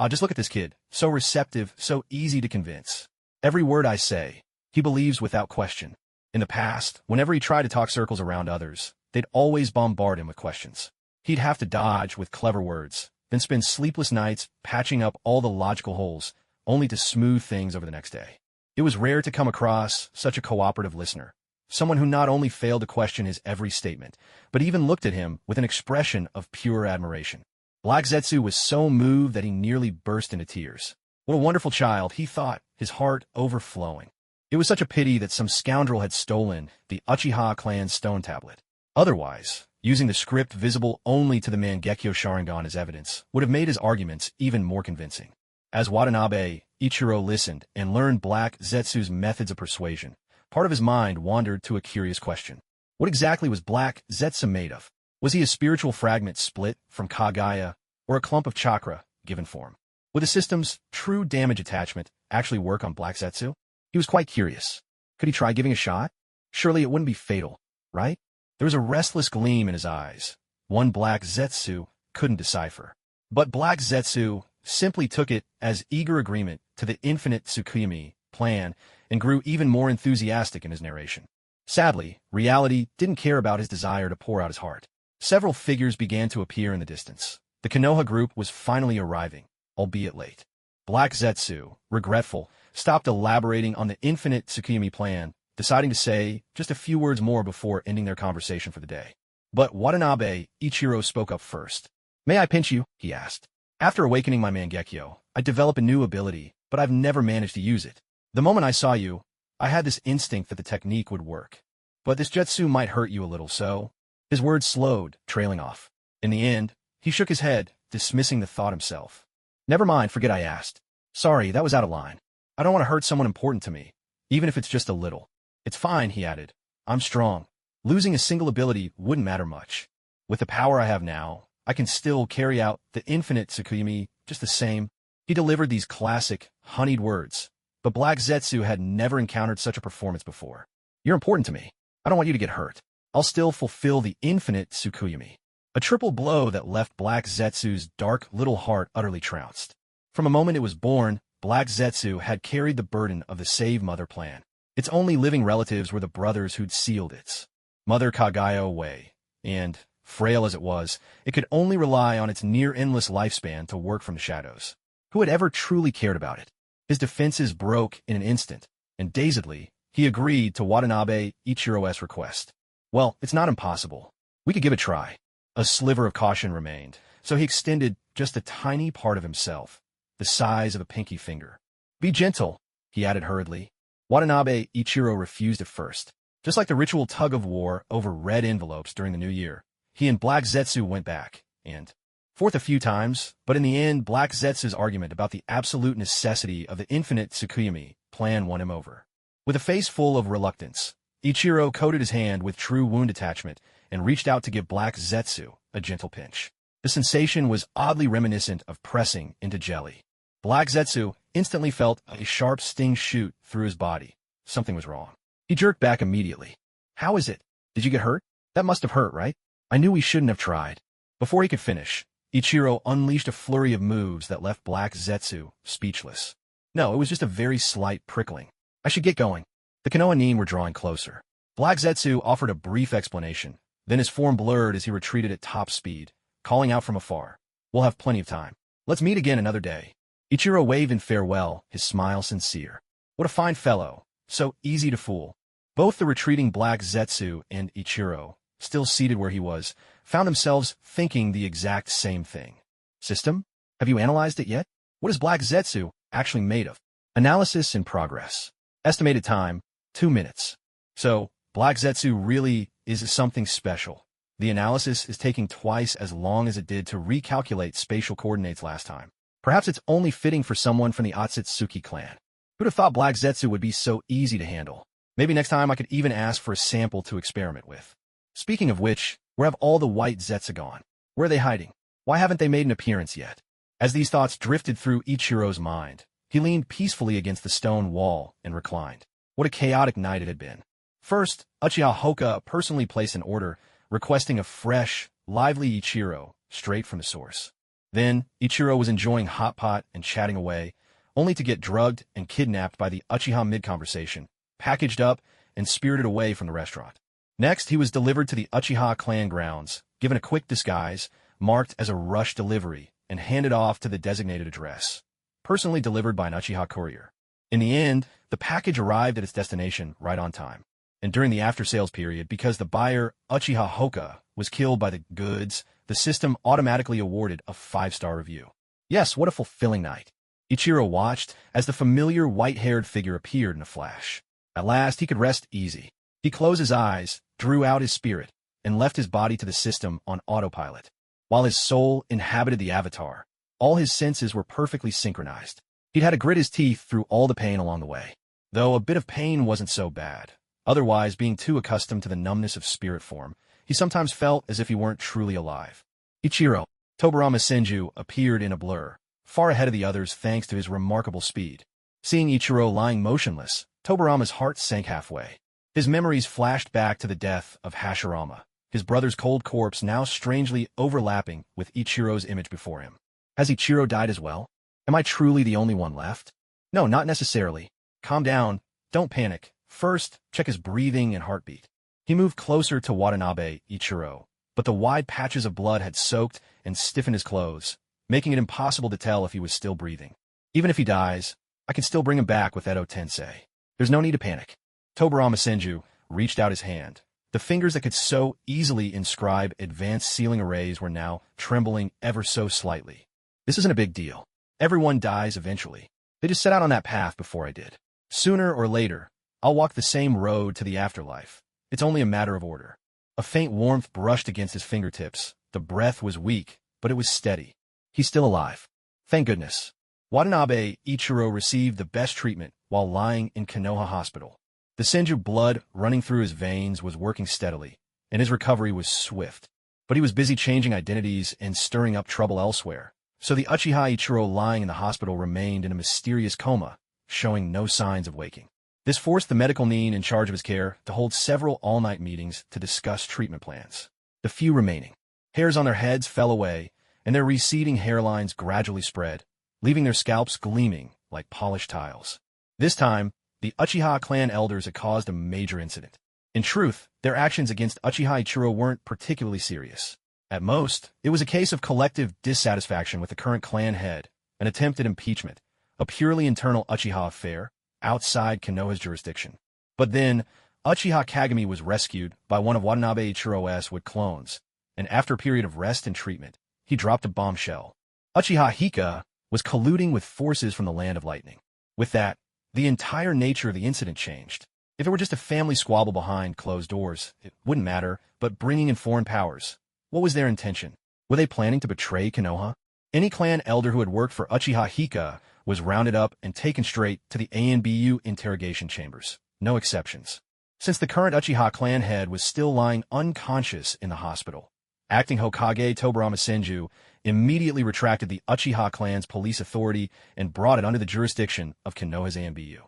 Just look at this kid, so receptive, so easy to convince. Every word I say, he believes without question. In the past, whenever he tried to talk circles around others, they'd always bombard him with questions. He'd have to dodge with clever words, then spend sleepless nights patching up all the logical holes, only to smooth things over the next day. It was rare to come across such a cooperative listener, someone who not only failed to question his every statement, but even looked at him with an expression of pure admiration. Black Zetsu was so moved that he nearly burst into tears. What a wonderful child, he thought, his heart overflowing. It was such a pity that some scoundrel had stolen the Uchiha clan's stone tablet. Otherwise, using the script visible only to the Mangekyo Sharingan as evidence would have made his arguments even more convincing. As Watanabe Ichiro listened and learned Black Zetsu's methods of persuasion, part of his mind wandered to a curious question. What exactly was Black Zetsu made of? Was he a spiritual fragment split from Kagaya, or a clump of chakra given form? Would the system's true damage attachment actually work on Black Zetsu? He was quite curious. Could he try giving a shot? Surely it wouldn't be fatal, right? There was a restless gleam in his eyes, one Black Zetsu couldn't decipher. But Black Zetsu simply took it as eager agreement to the infinite Tsukuyami plan and grew even more enthusiastic in his narration. Sadly, reality didn't care about his desire to pour out his heart. Several figures began to appear in the distance. The Konoha group was finally arriving, albeit late. Black Zetsu, regretful, stopped elaborating on the infinite Tsukuyami plan, deciding to say just a few words more before ending their conversation for the day. But Watanabe Ichiro spoke up first. "May I pinch you?" he asked. "After awakening my Mangekyo, I developed a new ability, but I've never managed to use it. The moment I saw you, I had this instinct that the technique would work. But this jutsu might hurt you a little, so—" His words slowed, trailing off. In the end, he shook his head, dismissing the thought himself. "Never mind, forget I asked. Sorry, that was out of line. I don't want to hurt someone important to me, even if it's just a little. It's fine," he added. "I'm strong. Losing a single ability wouldn't matter much. With the power I have now, I can still carry out the infinite Tsukuyami just the same." He delivered these classic, honeyed words, but Black Zetsu had never encountered such a performance before. "You're important to me. I don't want you to get hurt. I'll still fulfill the infinite Tsukuyami." A triple blow that left Black Zetsu's dark little heart utterly trounced. From a moment it was born, Black Zetsu had carried the burden of the Save Mother plan. Its only living relatives were the brothers who'd sealed its Mother Kagaya away, and, frail as it was, it could only rely on its near-endless lifespan to work from the shadows. Who had ever truly cared about it? His defenses broke in an instant, and dazedly, he agreed to Watanabe Ichiro's request. "Well, it's not impossible. We could give it a try." A sliver of caution remained, so he extended just a tiny part of himself, the size of a pinky finger. "Be gentle," he added hurriedly. Watanabe Ichiro refused at first. Just like the ritual tug-of-war over red envelopes during the New Year, he and Black Zetsu went back and forth a few times, but in the end, Black Zetsu's argument about the absolute necessity of the infinite Tsukuyami plan won him over. With a face full of reluctance, Ichiro coated his hand with true wound attachment and reached out to give Black Zetsu a gentle pinch. The sensation was oddly reminiscent of pressing into jelly. Black Zetsu instantly felt a sharp sting shoot through his body. Something was wrong. He jerked back immediately. "How is it? Did you get hurt? That must have hurt, right? I knew we shouldn't have tried." Before he could finish, Ichiro unleashed a flurry of moves that left Black Zetsu speechless. No, it was just a very slight prickling. I should get going. The Konoha nin were drawing closer. Black Zetsu offered a brief explanation, then his form blurred as he retreated at top speed, calling out from afar. We'll have plenty of time. Let's meet again another day. Ichiro waved in farewell, his smile sincere. What a fine fellow, so easy to fool. Both the retreating Black Zetsu and Ichiro, still seated where he was, found themselves thinking the exact same thing. System? Have you analyzed it yet? What is Black Zetsu actually made of? Analysis in progress. Estimated time, 2 minutes. So, Black Zetsu really is something special. The analysis is taking twice as long as it did to recalculate spatial coordinates last time. Perhaps it's only fitting for someone from the Otsutsuki clan. Who'd have thought Black Zetsu would be so easy to handle? Maybe next time I could even ask for a sample to experiment with. Speaking of which, where have all the white Zetsu gone? Where are they hiding? Why haven't they made an appearance yet? As these thoughts drifted through Ichiro's mind, he leaned peacefully against the stone wall and reclined. What a chaotic night it had been. First, Uchiha Hoka personally placed an order requesting a fresh, lively Ichiro straight from the source. Then, Ichiro was enjoying hot pot and chatting away, only to get drugged and kidnapped by the Uchiha mid-conversation, packaged up, and spirited away from the restaurant. Next, he was delivered to the Uchiha clan grounds, given a quick disguise, marked as a rush delivery, and handed off to the designated address, personally delivered by an Uchiha courier. In the end, the package arrived at its destination right on time. And during the after-sales period, because the buyer, Uchiha Hoka, was killed by the goods, the system automatically awarded a 5-star review. Yes, what a fulfilling night. Ichiro watched as the familiar white-haired figure appeared in a flash. At last, he could rest easy. He closed his eyes, drew out his spirit, and left his body to the system on autopilot. While his soul inhabited the avatar, all his senses were perfectly synchronized. He'd had to grit his teeth through all the pain along the way. Though a bit of pain wasn't so bad. Otherwise, being too accustomed to the numbness of spirit form, he sometimes felt as if he weren't truly alive. Ichiro, Tobarama Senju, appeared in a blur, far ahead of the others thanks to his remarkable speed. Seeing Ichiro lying motionless, Tobarama's heart sank halfway. His memories flashed back to the death of Hashirama, his brother's cold corpse now strangely overlapping with Ichiro's image before him. Has Ichiro died as well? Am I truly the only one left? No, not necessarily. Calm down. Don't panic. First, check his breathing and heartbeat. He moved closer to Watanabe Ichiro, but the wide patches of blood had soaked and stiffened his clothes, making it impossible to tell if he was still breathing. Even if he dies, I can still bring him back with Edo Tensei. There's no need to panic. Tobarama Senju reached out his hand. The fingers that could so easily inscribe advanced sealing arrays were now trembling ever so slightly. This isn't a big deal. Everyone dies eventually. They just set out on that path before I did. Sooner or later, I'll walk the same road to the afterlife. It's only a matter of order. A faint warmth brushed against his fingertips. The breath was weak, but it was steady. He's still alive. Thank goodness. Watanabe Ichiro received the best treatment while lying in Konoha Hospital. The Senju blood running through his veins was working steadily, and his recovery was swift. But he was busy changing identities and stirring up trouble elsewhere. So the Uchiha Ichiro lying in the hospital remained in a mysterious coma, showing no signs of waking. This forced the medical nin in charge of his care to hold several all-night meetings to discuss treatment plans. The few remaining hairs on their heads fell away, and their receding hairlines gradually spread, leaving their scalps gleaming like polished tiles. This time, the Uchiha clan elders had caused a major incident. In truth, their actions against Uchiha Ichiro weren't particularly serious. At most, it was a case of collective dissatisfaction with the current clan head, an attempt at impeachment, a purely internal Uchiha affair, outside Konoha's jurisdiction. But then, Uchiha Kagami was rescued by one of Watanabe Ichiro's wood clones, and after a period of rest and treatment, he dropped a bombshell. Uchiha Hika was colluding with forces from the Land of Lightning. With that, the entire nature of the incident changed. If it were just a family squabble behind closed doors, it wouldn't matter, but bringing in foreign powers, what was their intention? Were they planning to betray Konoha? Any clan elder who had worked for Uchiha Hika was rounded up and taken straight to the ANBU interrogation chambers. No exceptions. Since the current Uchiha clan head was still lying unconscious in the hospital, acting Hokage Tobarama Senju immediately retracted the Uchiha clan's police authority and brought it under the jurisdiction of Konoha's ANBU.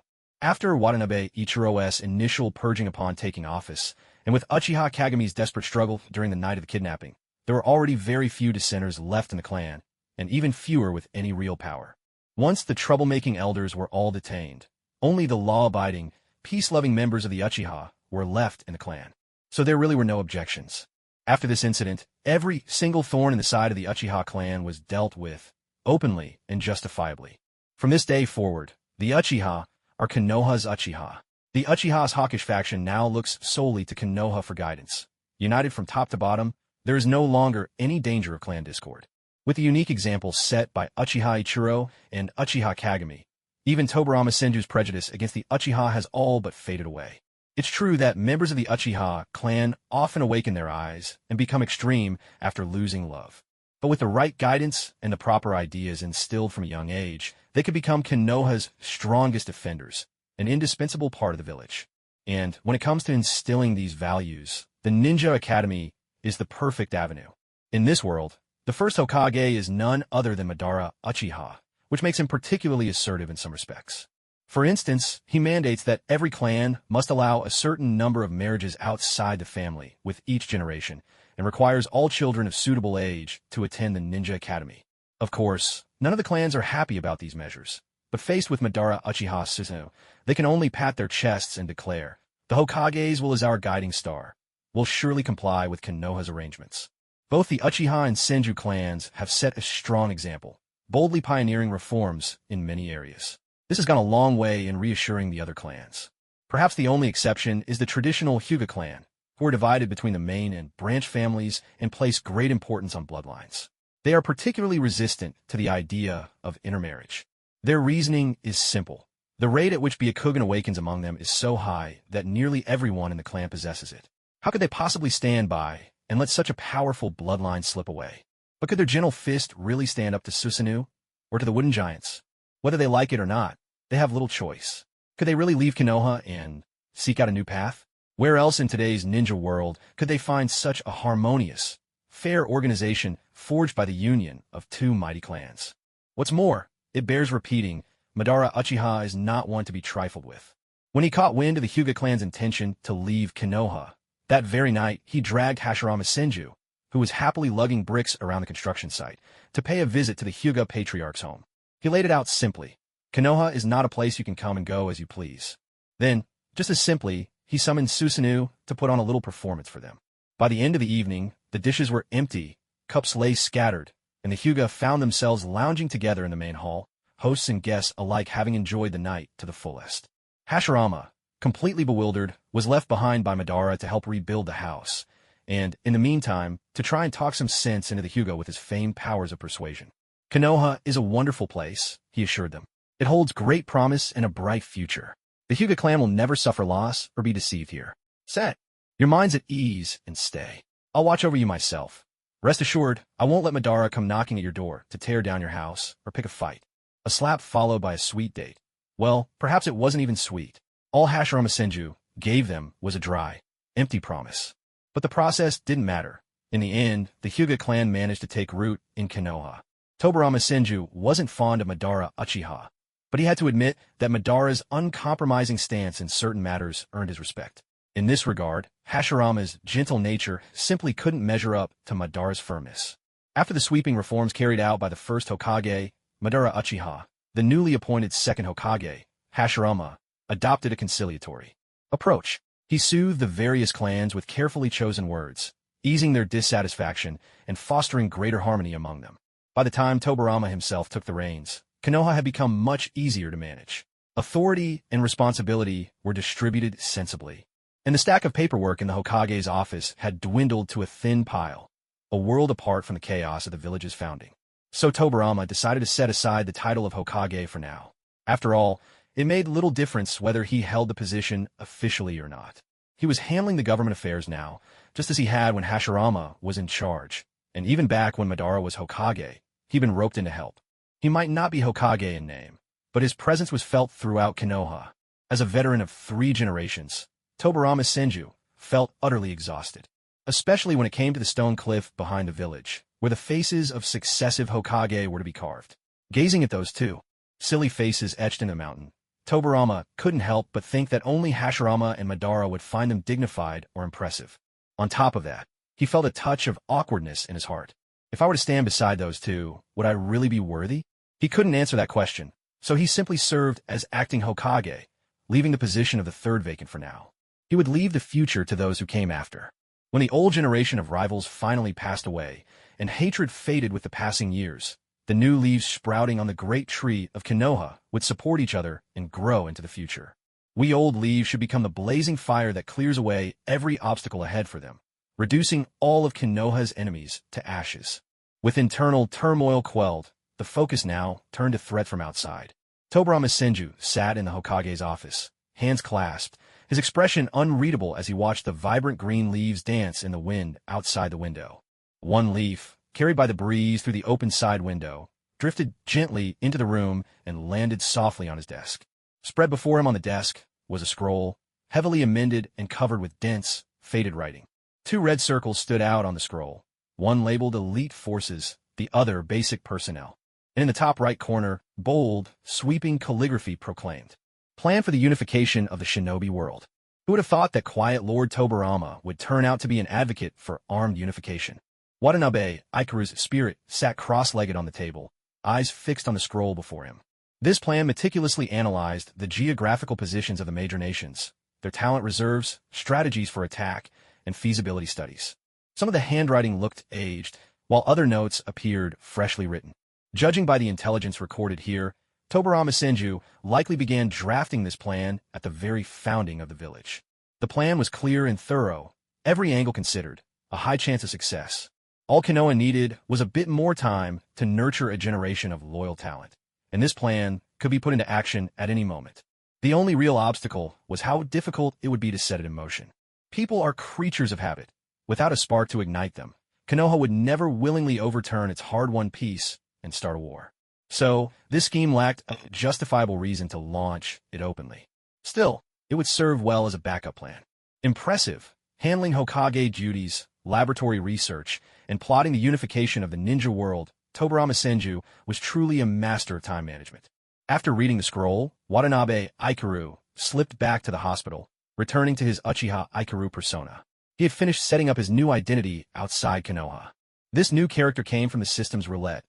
After Watanabe Ichiro's initial purging upon taking office, and with Uchiha Kagami's desperate struggle during the night of the kidnapping, there were already very few dissenters left in the clan, and even fewer with any real power. Once the troublemaking elders were all detained, only the law-abiding, peace-loving members of the Uchiha were left in the clan. So there really were no objections. After this incident, every single thorn in the side of the Uchiha clan was dealt with, openly and justifiably. From this day forward, the Uchiha are Konoha's Uchiha. The Uchiha's hawkish faction now looks solely to Konoha for guidance. United from top to bottom, there is no longer any danger of clan discord. With the unique examples set by Uchiha Ichiro and Uchiha Kagami, even Tobirama Senju's prejudice against the Uchiha has all but faded away. It's true that members of the Uchiha clan often awaken their eyes and become extreme after losing love. But with the right guidance and the proper ideas instilled from a young age, they could become Konoha's strongest defenders, an indispensable part of the village. And when it comes to instilling these values, the Ninja Academy is the perfect avenue. In this world, the first Hokage is none other than Madara Uchiha, which makes him particularly assertive in some respects. For instance, he mandates that every clan must allow a certain number of marriages outside the family with each generation, and requires all children of suitable age to attend the Ninja Academy. Of course, none of the clans are happy about these measures, but faced with Madara Uchiha Susanoo, they can only pat their chests and declare, "The Hokages will as our guiding star. Will surely comply with Konoha's arrangements." Both the Uchiha and Senju clans have set a strong example, boldly pioneering reforms in many areas. This has gone a long way in reassuring the other clans. Perhaps the only exception is the traditional Hyuga clan, who are divided between the main and branch families and place great importance on bloodlines. They are particularly resistant to the idea of intermarriage. Their reasoning is simple. The rate at which Byakugan awakens among them is so high that nearly everyone in the clan possesses it. How could they possibly stand by and let such a powerful bloodline slip away? But could their gentle fist really stand up to Susanoo or to the wooden giants? Whether they like it or not, they have little choice. Could they really leave Konoha and seek out a new path? Where else in today's ninja world could they find such a harmonious, fair organization forged by the union of two mighty clans? What's more, it bears repeating, Madara Uchiha is not one to be trifled with. When he caught wind of the Hyuga clan's intention to leave Konoha, that very night he dragged Hashirama Senju, who was happily lugging bricks around the construction site, to pay a visit to the Hyuga patriarch's home. He laid it out simply. Konoha is not a place you can come and go as you please. Then, just as simply, he summoned Susanoo to put on a little performance for them. By the end of the evening, the dishes were empty, cups lay scattered, and the Hyuga found themselves lounging together in the main hall, hosts and guests alike having enjoyed the night to the fullest. Hashirama, completely bewildered, was left behind by Madara to help rebuild the house, and, in the meantime, to try and talk some sense into the Hyuga with his famed powers of persuasion. Konoha is a wonderful place, he assured them. It holds great promise and a bright future. The Hyuga clan will never suffer loss or be deceived here. Set your minds at ease and stay. I'll watch over you myself. Rest assured, I won't let Madara come knocking at your door to tear down your house or pick a fight. A slap followed by a sweet date. Well, perhaps it wasn't even sweet. All Hashirama Senju gave them was a dry, empty promise. But the process didn't matter. In the end, the Hyuga clan managed to take root in Konoha. Tobirama Senju wasn't fond of Madara Uchiha, but he had to admit that Madara's uncompromising stance in certain matters earned his respect. In this regard, Hashirama's gentle nature simply couldn't measure up to Madara's firmness. After the sweeping reforms carried out by the first Hokage, Madara Uchiha, the newly appointed second Hokage, Hashirama, adopted a conciliatory approach. He soothed the various clans with carefully chosen words, easing their dissatisfaction and fostering greater harmony among them. By the time Tobirama himself took the reins, Konoha had become much easier to manage. Authority and responsibility were distributed sensibly, and the stack of paperwork in the Hokage's office had dwindled to a thin pile, a world apart from the chaos of the village's founding. So Tobirama decided to set aside the title of Hokage for now. After all, it made little difference whether he held the position officially or not. He was handling the government affairs now, just as he had when Hashirama was in charge, and even back when Madara was Hokage, he'd been roped in to help. He might not be Hokage in name, but his presence was felt throughout Konoha. As a veteran of 3 generations, Tobirama Senju felt utterly exhausted, especially when it came to the stone cliff behind the village, where the faces of successive Hokage were to be carved. Gazing at those 2 silly faces etched in the mountain, Tobirama couldn't help but think that only Hashirama and Madara would find them dignified or impressive. On top of that, He felt a touch of awkwardness in his heart. If I were to stand beside those two, would I really be worthy? He couldn't answer that question, so he simply served as acting Hokage, leaving the position of the third vacant for now. He would leave the future to those who came after. When the old generation of rivals finally passed away, and hatred faded with the passing years, the new leaves sprouting on the great tree of Konoha would support each other and grow into the future. We old leaves should become the blazing fire that clears away every obstacle ahead for them, reducing all of Konoha's enemies to ashes. With internal turmoil quelled, the focus now turned to threat from outside. Tobirama Senju sat in the Hokage's office, hands clasped, his expression unreadable as he watched the vibrant green leaves dance in the wind outside the window. One leaf, carried by the breeze through the open side window, drifted gently into the room and landed softly on his desk. Spread before him on the desk was a scroll, heavily amended and covered with dense, faded writing. Two red circles stood out on the scroll, one labeled Elite Forces, the other Basic Personnel. And in the top right corner, bold, sweeping calligraphy proclaimed, "Plan for the unification of the shinobi world." Who would have thought that quiet Lord Tobirama would turn out to be an advocate for armed unification? Watanabe, Ikaru's spirit, sat cross-legged on the table, eyes fixed on the scroll before him. This plan meticulously analyzed the geographical positions of the major nations, their talent reserves, strategies for attack, and feasibility studies. Some of the handwriting looked aged, while other notes appeared freshly written. Judging by the intelligence recorded here, Tobirama Senju likely began drafting this plan at the very founding of the village. The plan was clear and thorough, every angle considered, a high chance of success. All Konoha needed was a bit more time to nurture a generation of loyal talent, and this plan could be put into action at any moment. The only real obstacle was how difficult it would be to set it in motion. People are creatures of habit. Without a spark to ignite them, Konoha would never willingly overturn its hard-won peace and start a war. So, this scheme lacked a justifiable reason to launch it openly. Still, it would serve well as a backup plan. Impressive, handling Hokage duties, laboratory research, and plotting the unification of the ninja world, Tobirama Senju was truly a master of time management. After reading the scroll, Watanabe Ikaru slipped back to the hospital, returning to his Uchiha Ikaru persona. He had finished setting up his new identity outside Konoha. This new character came from the system's roulette.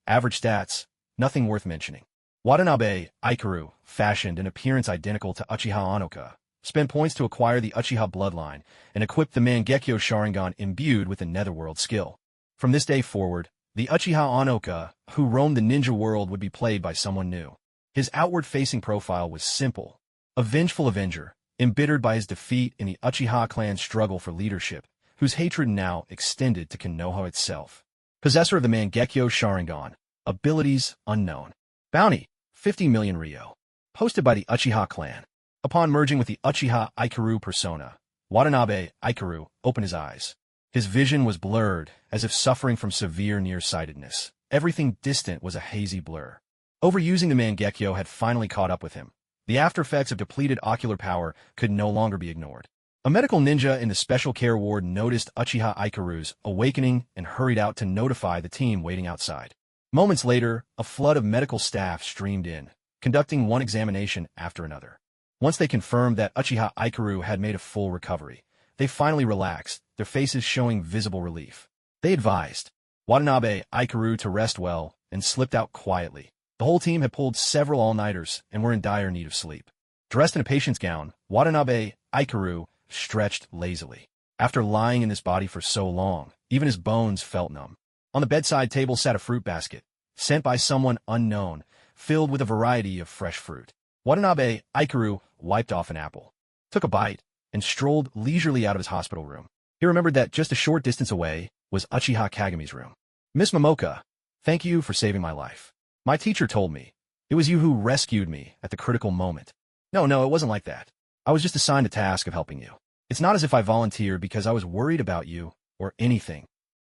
Average stats, nothing worth mentioning. Watanabe Ikaru, fashioned an appearance identical to Uchiha Anoka, spent points to acquire the Uchiha bloodline and equipped the Mangekyo Sharingan imbued with the netherworld skill. From this day forward, the Uchiha Anoka who roamed the ninja world would be played by someone new. His outward-facing profile was simple, a vengeful avenger, embittered by his defeat in the Uchiha clan's struggle for leadership, whose hatred now extended to Konoha itself. Possessor of the Mangekyo Sharingan, abilities unknown. Bounty, 50 million ryo. Posted by the Uchiha clan. Upon merging with the Uchiha Ikaru persona, Watanabe Ikaru opened his eyes. His vision was blurred, as if suffering from severe nearsightedness. Everything distant was a hazy blur. Overusing the Mangekyo had finally caught up with him. The aftereffects of depleted ocular power could no longer be ignored. A medical ninja in the special care ward noticed Uchiha Ikaru's awakening and hurried out to notify the team waiting outside. Moments later, a flood of medical staff streamed in, conducting one examination after another. Once they confirmed that Uchiha Ikaru had made a full recovery, they finally relaxed, their faces showing visible relief. They advised Watanabe Ikaru to rest well and slipped out quietly. The whole team had pulled several all-nighters and were in dire need of sleep. Dressed in a patient's gown, Watanabe Ikaru stretched lazily. After lying in this body for so long, even his bones felt numb. On the bedside table sat a fruit basket, sent by someone unknown, filled with a variety of fresh fruit. Watanabe Ikaru wiped off an apple, took a bite, and strolled leisurely out of his hospital room. He remembered that just a short distance away was Uchiha Kagami's room. "Miss Momoka, thank you for saving my life. My teacher told me. It was you who rescued me at the critical moment." No, it wasn't like that. I was just assigned a task of helping you. It's not as if I volunteered because I was worried about you or anything.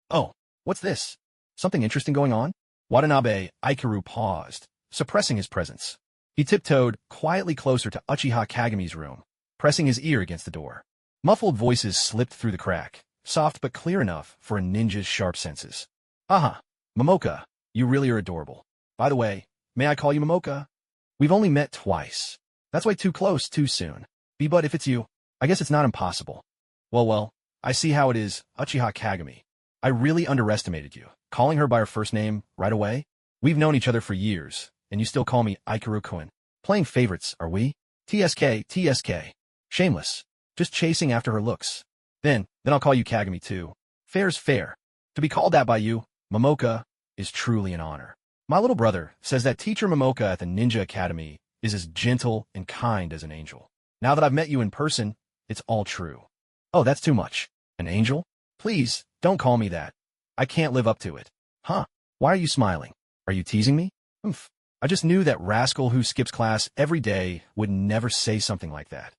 Oh, what's this? Something interesting going on? Watanabe Ikaru paused, suppressing his presence. He tiptoed quietly closer to Uchiha Kagami's room, pressing his ear against the door. Muffled voices slipped through the crack, soft but clear enough for a ninja's sharp senses. "Aha, Momoka, you really are adorable. By the way, may I call you Momoka? We've only met twice. That's why too close too soon. But if it's you, I guess it's not impossible. Well, I see how it is, Uchiha Kagami. I really underestimated you, calling her by her first name right away. We've known each other for years, and you still call me Ikaru-kun. Playing favorites, are we? TSK, TSK. Shameless. Just chasing after her looks. Then I'll call you Kagami too. Fair's fair. To be called that by you, Momoka, is truly an honor. My little brother says that teacher Momoka at the Ninja Academy is as gentle and kind as an angel. Now that I've met you in person, it's all true. Oh, that's too much. An angel? Please, don't call me that. I can't live up to it. Huh? Why are you smiling? Are you teasing me? Oomph. I just knew that rascal who skips class every day would never say something like that.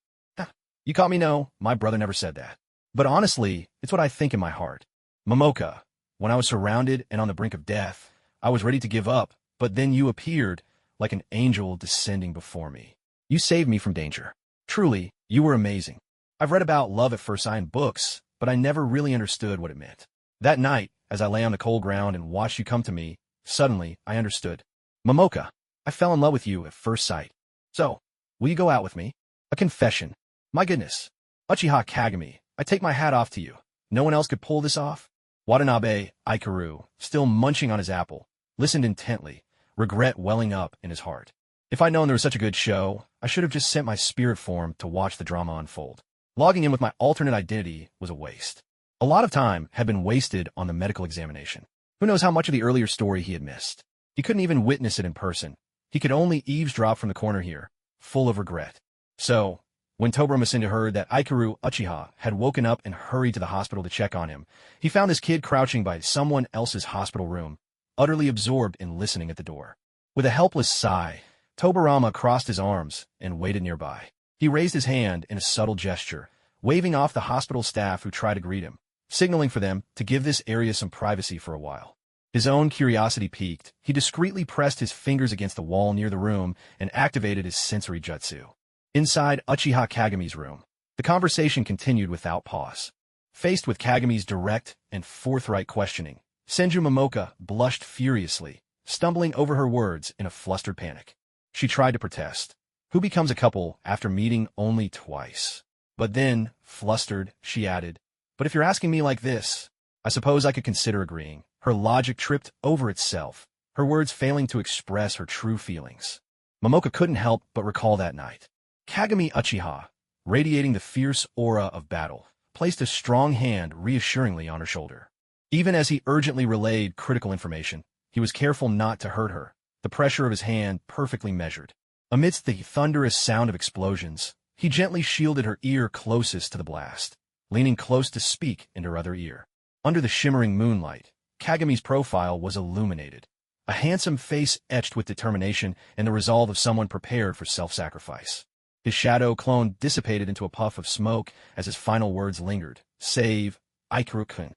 You caught me? No, my brother never said that. But honestly, it's what I think in my heart. Momoka, when I was surrounded and on the brink of death, I was ready to give up, but then you appeared like an angel descending before me. You saved me from danger. Truly, you were amazing. I've read about love at first sight in books, but I never really understood what it meant. That night, as I lay on the cold ground and watched you come to me, suddenly I understood. Momoka, I fell in love with you at first sight. So, will you go out with me? A confession. My goodness. Uchiha Kagami, I take my hat off to you. No one else could pull this off? Watanabe Ikaru, still munching on his apple, listened intently, regret welling up in his heart. If I'd known there was such a good show, I should have just sent my spirit form to watch the drama unfold. Logging in with my alternate identity was a waste. A lot of time had been wasted on the medical examination. Who knows how much of the earlier story he had missed. He couldn't even witness it in person. He could only eavesdrop from the corner here, full of regret. So, when Tobirama Senju heard that Ikaru Uchiha had woken up and hurried to the hospital to check on him, he found his kid crouching by someone else's hospital room, utterly absorbed in listening at the door. With a helpless sigh, Tobirama crossed his arms and waited nearby. He raised his hand in a subtle gesture, waving off the hospital staff who tried to greet him, signaling for them to give this area some privacy for a while. His own curiosity piqued, he discreetly pressed his fingers against the wall near the room and activated his sensory jutsu. Inside Uchiha Kagami's room, the conversation continued without pause. Faced with Kagami's direct and forthright questioning, Senju Momoka blushed furiously, stumbling over her words in a flustered panic. She tried to protest. Who becomes a couple after meeting only twice? But then, flustered, she added, "But if you're asking me like this, I suppose I could consider agreeing." Her logic tripped over itself, her words failing to express her true feelings. Momoka couldn't help but recall that night. Kagami Uchiha, radiating the fierce aura of battle, placed a strong hand reassuringly on her shoulder. Even as he urgently relayed critical information, he was careful not to hurt her, the pressure of his hand perfectly measured. Amidst the thunderous sound of explosions, he gently shielded her ear closest to the blast, leaning close to speak into her other ear. Under the shimmering moonlight, Kagami's profile was illuminated, a handsome face etched with determination and the resolve of someone prepared for self-sacrifice. His shadow clone dissipated into a puff of smoke as his final words lingered. Save Ikaru-kun.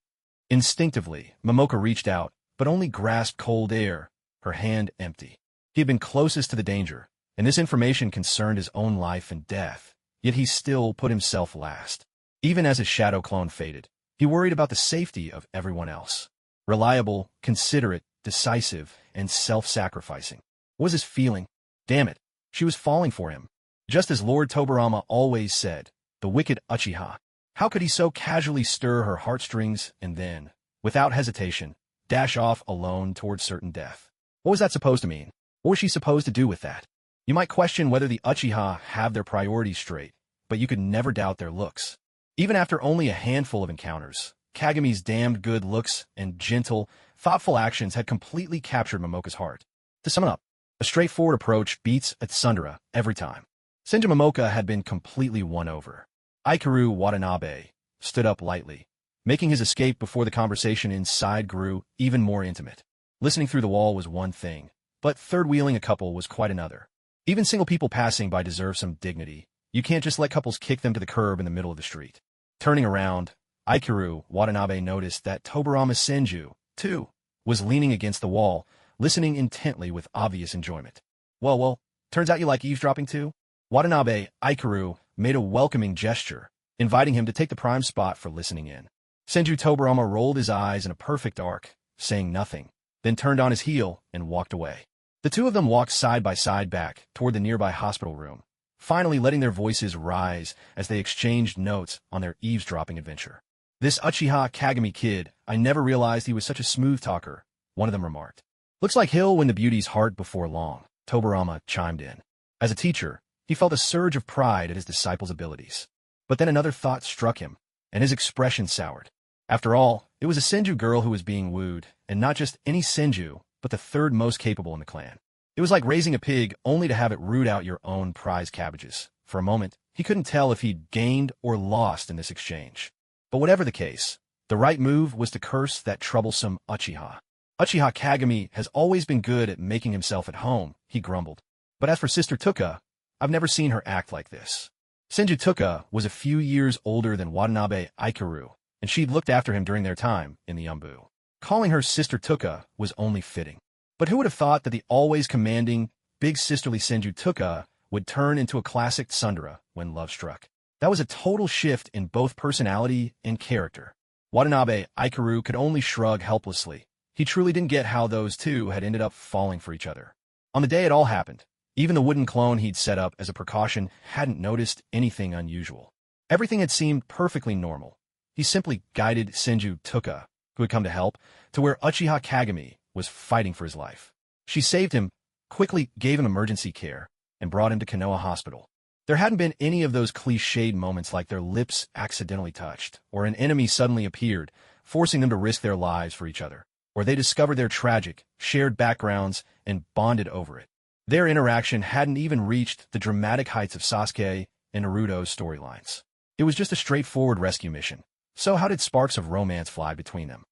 Instinctively, Momoka reached out, but only grasped cold air, her hand empty. He had been closest to the danger, and this information concerned his own life and death, yet he still put himself last. Even as his shadow clone faded, he worried about the safety of everyone else. Reliable, considerate, decisive, and self-sacrificing. What was his feeling? Damn it, she was falling for him. Just as Lord Tobirama always said, the wicked Uchiha. How could he so casually stir her heartstrings and then, without hesitation, dash off alone towards certain death? What was that supposed to mean? What was she supposed to do with that? You might question whether the Uchiha have their priorities straight, but you could never doubt their looks. Even after only a handful of encounters, Kagami's damned good looks and gentle, thoughtful actions had completely captured Momoka's heart. To sum it up, a straightforward approach beats a tsundere every time. Senju Momoka had been completely won over. Ikaru Watanabe stood up lightly, making his escape before the conversation inside grew even more intimate. Listening through the wall was one thing, but third-wheeling a couple was quite another. Even single people passing by deserve some dignity. You can't just let couples kick them to the curb in the middle of the street. Turning around, Ikaru Watanabe noticed that Tobirama Senju, too, was leaning against the wall, listening intently with obvious enjoyment. Well, turns out you like eavesdropping too? Watanabe Ikaru made a welcoming gesture, inviting him to take the prime spot for listening in. Senju Tobirama rolled his eyes in a perfect arc, saying nothing, then turned on his heel and walked away. The two of them walked side by side back toward the nearby hospital room, finally letting their voices rise as they exchanged notes on their eavesdropping adventure. This Uchiha Kagami kid, I never realized he was such a smooth talker, one of them remarked. Looks like he'll win the beauty's heart before long, Tobarama chimed in. As a teacher, he felt a surge of pride at his disciples' abilities. But then another thought struck him, and his expression soured. After all, it was a Senju girl who was being wooed, and not just any Senju, but the third most capable in the clan. It was like raising a pig only to have it root out your own prize cabbages. For a moment, he couldn't tell if he'd gained or lost in this exchange. But whatever the case, the right move was to curse that troublesome Uchiha. Uchiha Kagami has always been good at making himself at home, he grumbled. But as for Sister Tuka, I've never seen her act like this. Senju Tuka was a few years older than Watanabe Aikaru, and she'd looked after him during their time in the Umbu. Calling her Sister Tuka was only fitting. But who would have thought that the always commanding, big sisterly Senju Tuka would turn into a classic tsundere when love struck? That was a total shift in both personality and character. Watanabe Aikaru could only shrug helplessly. He truly didn't get how those two had ended up falling for each other. On the day it all happened, even the wooden clone he'd set up as a precaution hadn't noticed anything unusual. Everything had seemed perfectly normal. He simply guided Senju Tuka, who had come to help, to where Uchiha Kagami was fighting for his life. She saved him, quickly gave him emergency care, and brought him to Konoha Hospital. There hadn't been any of those cliched moments like their lips accidentally touched, or an enemy suddenly appeared, forcing them to risk their lives for each other, or they discovered their tragic, shared backgrounds and bonded over it. Their interaction hadn't even reached the dramatic heights of Sasuke and Naruto's storylines. It was just a straightforward rescue mission. So how did sparks of romance fly between them?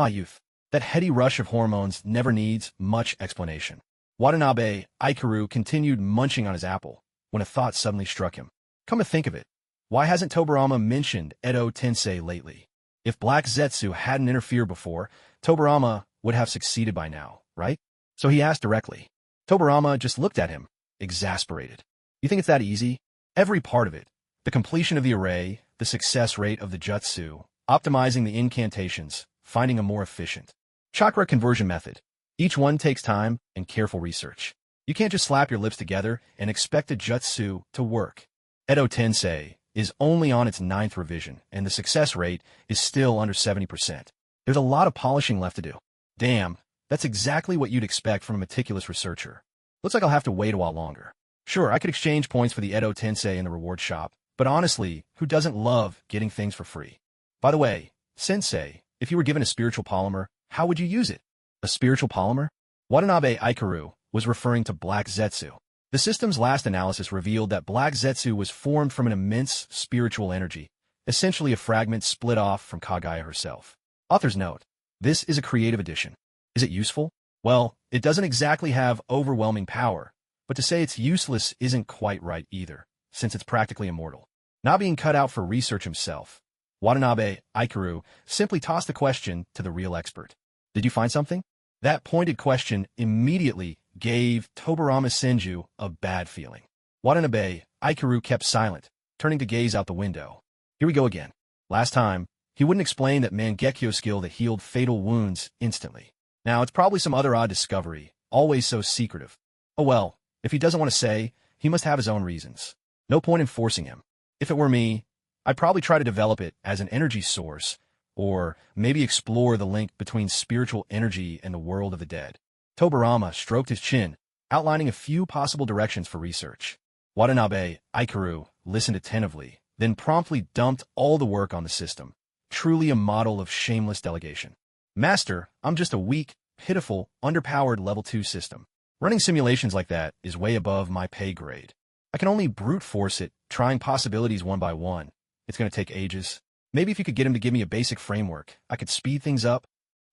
Youth. That heady rush of hormones never needs much explanation. Watanabe Aikaru continued munching on his apple when a thought suddenly struck him. Come to think of it, why hasn't Tobarama mentioned Edo Tensei lately? If Black Zetsu hadn't interfered before, Tobarama would have succeeded by now, right? So he asked directly. Tobarama just looked at him, exasperated. You think it's that easy? Every part of it, the completion of the array, the success rate of the jutsu, optimizing the incantations, finding a more efficient chakra conversion method. Each one takes time and careful research. You can't just slap your lips together and expect a jutsu to work. Edo Tensei is only on its 9th revision, and the success rate is still under 70%. There's a lot of polishing left to do. Damn, that's exactly what you'd expect from a meticulous researcher. Looks like I'll have to wait a while longer. Sure, I could exchange points for the Edo Tensei in the reward shop, but honestly, who doesn't love getting things for free? By the way, Sensei, if you were given a spiritual polymer, how would you use it? A spiritual polymer? Watanabe Aikaru was referring to Black Zetsu. The system's last analysis revealed that Black Zetsu was formed from an immense spiritual energy, essentially a fragment split off from Kaguya herself. Author's note: this is a creative addition. Is it useful? Well, it doesn't exactly have overwhelming power, but to say it's useless isn't quite right either, since it's practically immortal. Not being cut out for research himself, Watanabe Aikaru simply tossed the question to the real expert. Did you find something? That pointed question immediately gave Tobarama Senju a bad feeling. Watanabe Aikaru kept silent, turning to gaze out the window. Here we go again. Last time, he wouldn't explain that Mangekyo skill that healed fatal wounds instantly. Now, it's probably some other odd discovery, always so secretive. Oh well, if he doesn't want to say, he must have his own reasons. No point in forcing him. If it were me, I'd probably try to develop it as an energy source, or maybe explore the link between spiritual energy and the world of the dead. Tobarama stroked his chin, outlining a few possible directions for research. Watanabe Aikaru listened attentively, then promptly dumped all the work on the system. Truly a model of shameless delegation. Master, I'm just a weak, pitiful, underpowered level 2 system. Running simulations like that is way above my pay grade. I can only brute force it, trying possibilities one by one. It's going to take ages. Maybe if you could get him to give me a basic framework, I could speed things up.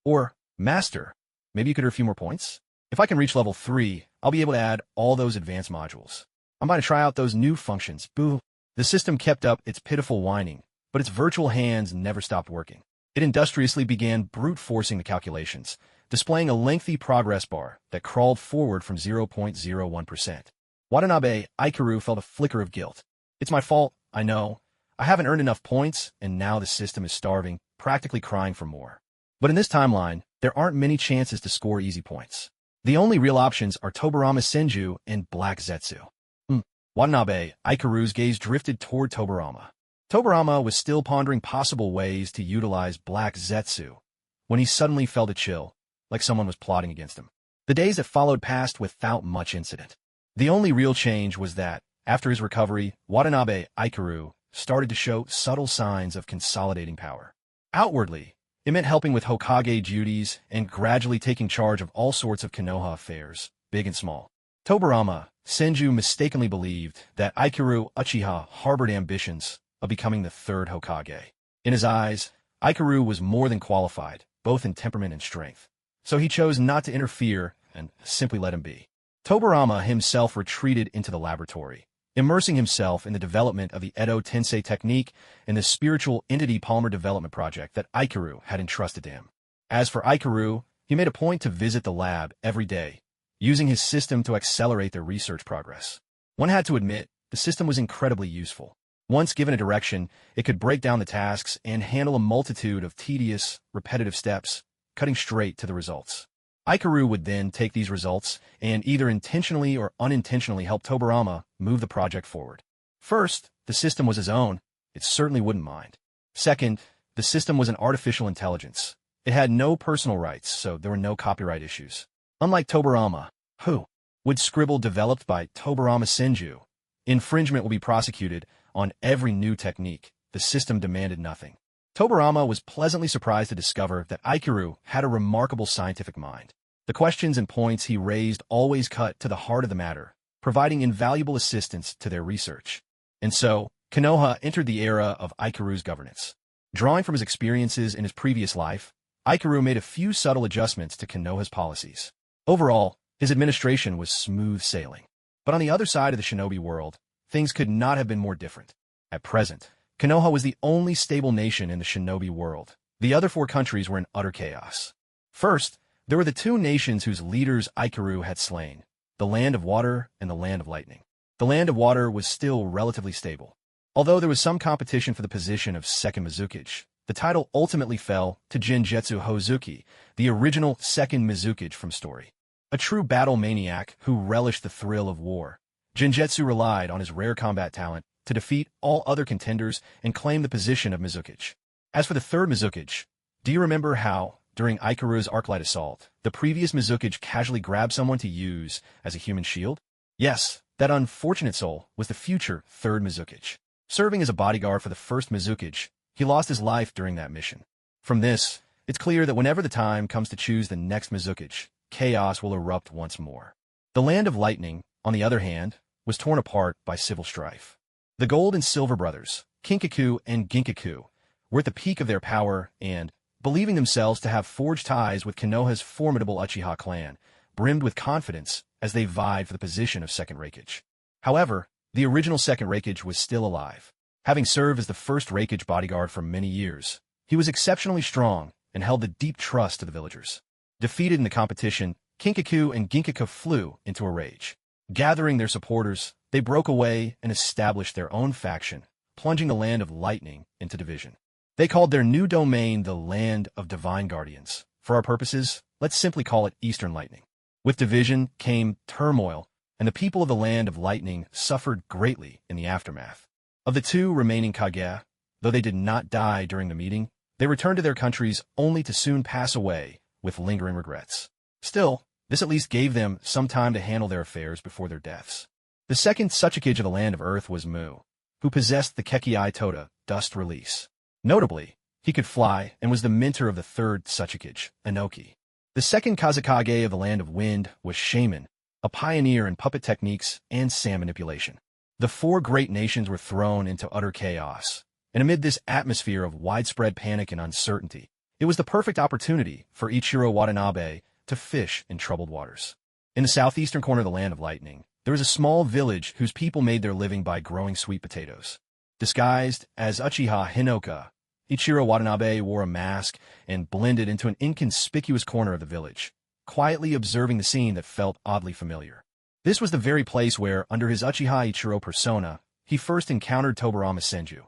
Or, Master, maybe you could earn a few more points? If I can reach level 3, I'll be able to add all those advanced modules. I'm about to try out those new functions. Boo. The system kept up its pitiful whining, but its virtual hands never stopped working. It industriously began brute forcing the calculations, displaying a lengthy progress bar that crawled forward from 0.01%. Watanabe Aikaru felt a flicker of guilt. It's my fault, I know. I haven't earned enough points, and now the system is starving, practically crying for more. But in this timeline, there aren't many chances to score easy points. The only real options are Tobarama Senju and Black Zetsu. Watanabe Aikaru's gaze drifted toward Tobarama. Tobarama was still pondering possible ways to utilize Black Zetsu when he suddenly felt a chill, like someone was plotting against him. The days that followed passed without much incident. The only real change was that, after his recovery, Watanabe Ikaru started to show subtle signs of consolidating power. Outwardly, it meant helping with Hokage duties and gradually taking charge of all sorts of Konoha affairs, big and small. Tobarama Senju mistakenly believed that Ikaru Uchiha harbored ambitions of becoming the third Hokage. In his eyes, Ikaru was more than qualified, both in temperament and strength. So he chose not to interfere and simply let him be. Tobarama himself retreated into the laboratory, immersing himself in the development of the Edo Tensei technique and the spiritual entity polymer development project that Ikaru had entrusted to him. As for Ikaru, he made a point to visit the lab every day, using his system to accelerate their research progress. One had to admit, the system was incredibly useful. Once given a direction, it could break down the tasks and handle a multitude of tedious, repetitive steps, cutting straight to the results. Ikaru would then take these results and either intentionally or unintentionally help Tobarama move the project forward. First, the system was his own. It certainly wouldn't mind. Second, the system was an artificial intelligence. It had no personal rights, so there were no copyright issues. Unlike Tobarama, who would scribble developed by Tobarama Senju, infringement will be prosecuted on every new technique. The system demanded nothing. Tobarama was pleasantly surprised to discover that Ikaru had a remarkable scientific mind. The questions and points he raised always cut to the heart of the matter, providing invaluable assistance to their research. And so, Konoha entered the era of Ikaru's governance. Drawing from his experiences in his previous life, Ikaru made a few subtle adjustments to Konoha's policies. Overall, his administration was smooth sailing. But on the other side of the shinobi world, things could not have been more different. At present, Konoha was the only stable nation in the shinobi world. The other 4 countries were in utter chaos. First, there were the 2 nations whose leaders Ikaru had slain, the Land of Water and the Land of Lightning. The Land of Water was still relatively stable. Although there was some competition for the position of second Mizukage, the title ultimately fell to Genjetsu Hozuki, the original second Mizukage from story. A true battle maniac who relished the thrill of war, Genjetsu relied on his rare combat talent to defeat all other contenders and claim the position of Mizukage. As for the third Mizukage, do you remember how, during Ikaru's Arclight assault, the previous Mizukage casually grabbed someone to use as a human shield? Yes, that unfortunate soul was the future third Mizukage. Serving as a bodyguard for the first Mizukage, he lost his life during that mission. From this, it's clear that whenever the time comes to choose the next Mizukage, chaos will erupt once more. The Land of Lightning, on the other hand, was torn apart by civil strife. The Gold and Silver brothers, Kinkaku and Ginkaku, were at the peak of their power and, believing themselves to have forged ties with Konoha's formidable Uchiha clan, brimmed with confidence as they vied for the position of second Raikage. However, the original second Raikage was still alive. Having served as the first Raikage bodyguard for many years, he was exceptionally strong and held the deep trust of the villagers. Defeated in the competition, Kinkaku and Ginkaku flew into a rage. Gathering their supporters, they broke away and established their own faction, plunging the Land of Lightning into division. They called their new domain the Land of Divine Guardians. For our purposes, let's simply call it Eastern Lightning. With division came turmoil, and the people of the Land of Lightning suffered greatly in the aftermath. Of the 2 remaining Kage, though they did not die during the meeting, they returned to their countries only to soon pass away with lingering regrets. Still, this at least gave them some time to handle their affairs before their deaths. The second Tsuchikage of the Land of Earth was Mu, who possessed the Kekkei Tota dust release. Notably, he could fly and was the mentor of the third Tsuchikage, Inoki. The second Kazekage of the Land of Wind was Shaman, a pioneer in puppet techniques and sand manipulation. The 4 great nations were thrown into utter chaos, and amid this atmosphere of widespread panic and uncertainty, it was the perfect opportunity for Ichiro Watanabe to fish in troubled waters. In the southeastern corner of the Land of Lightning, there was a small village whose people made their living by growing sweet potatoes. Disguised as Uchiha Hinoka, Ichiro Watanabe wore a mask and blended into an inconspicuous corner of the village, quietly observing the scene that felt oddly familiar. This was the very place where, under his Uchiha Ichiro persona, he first encountered Tobarama Senju,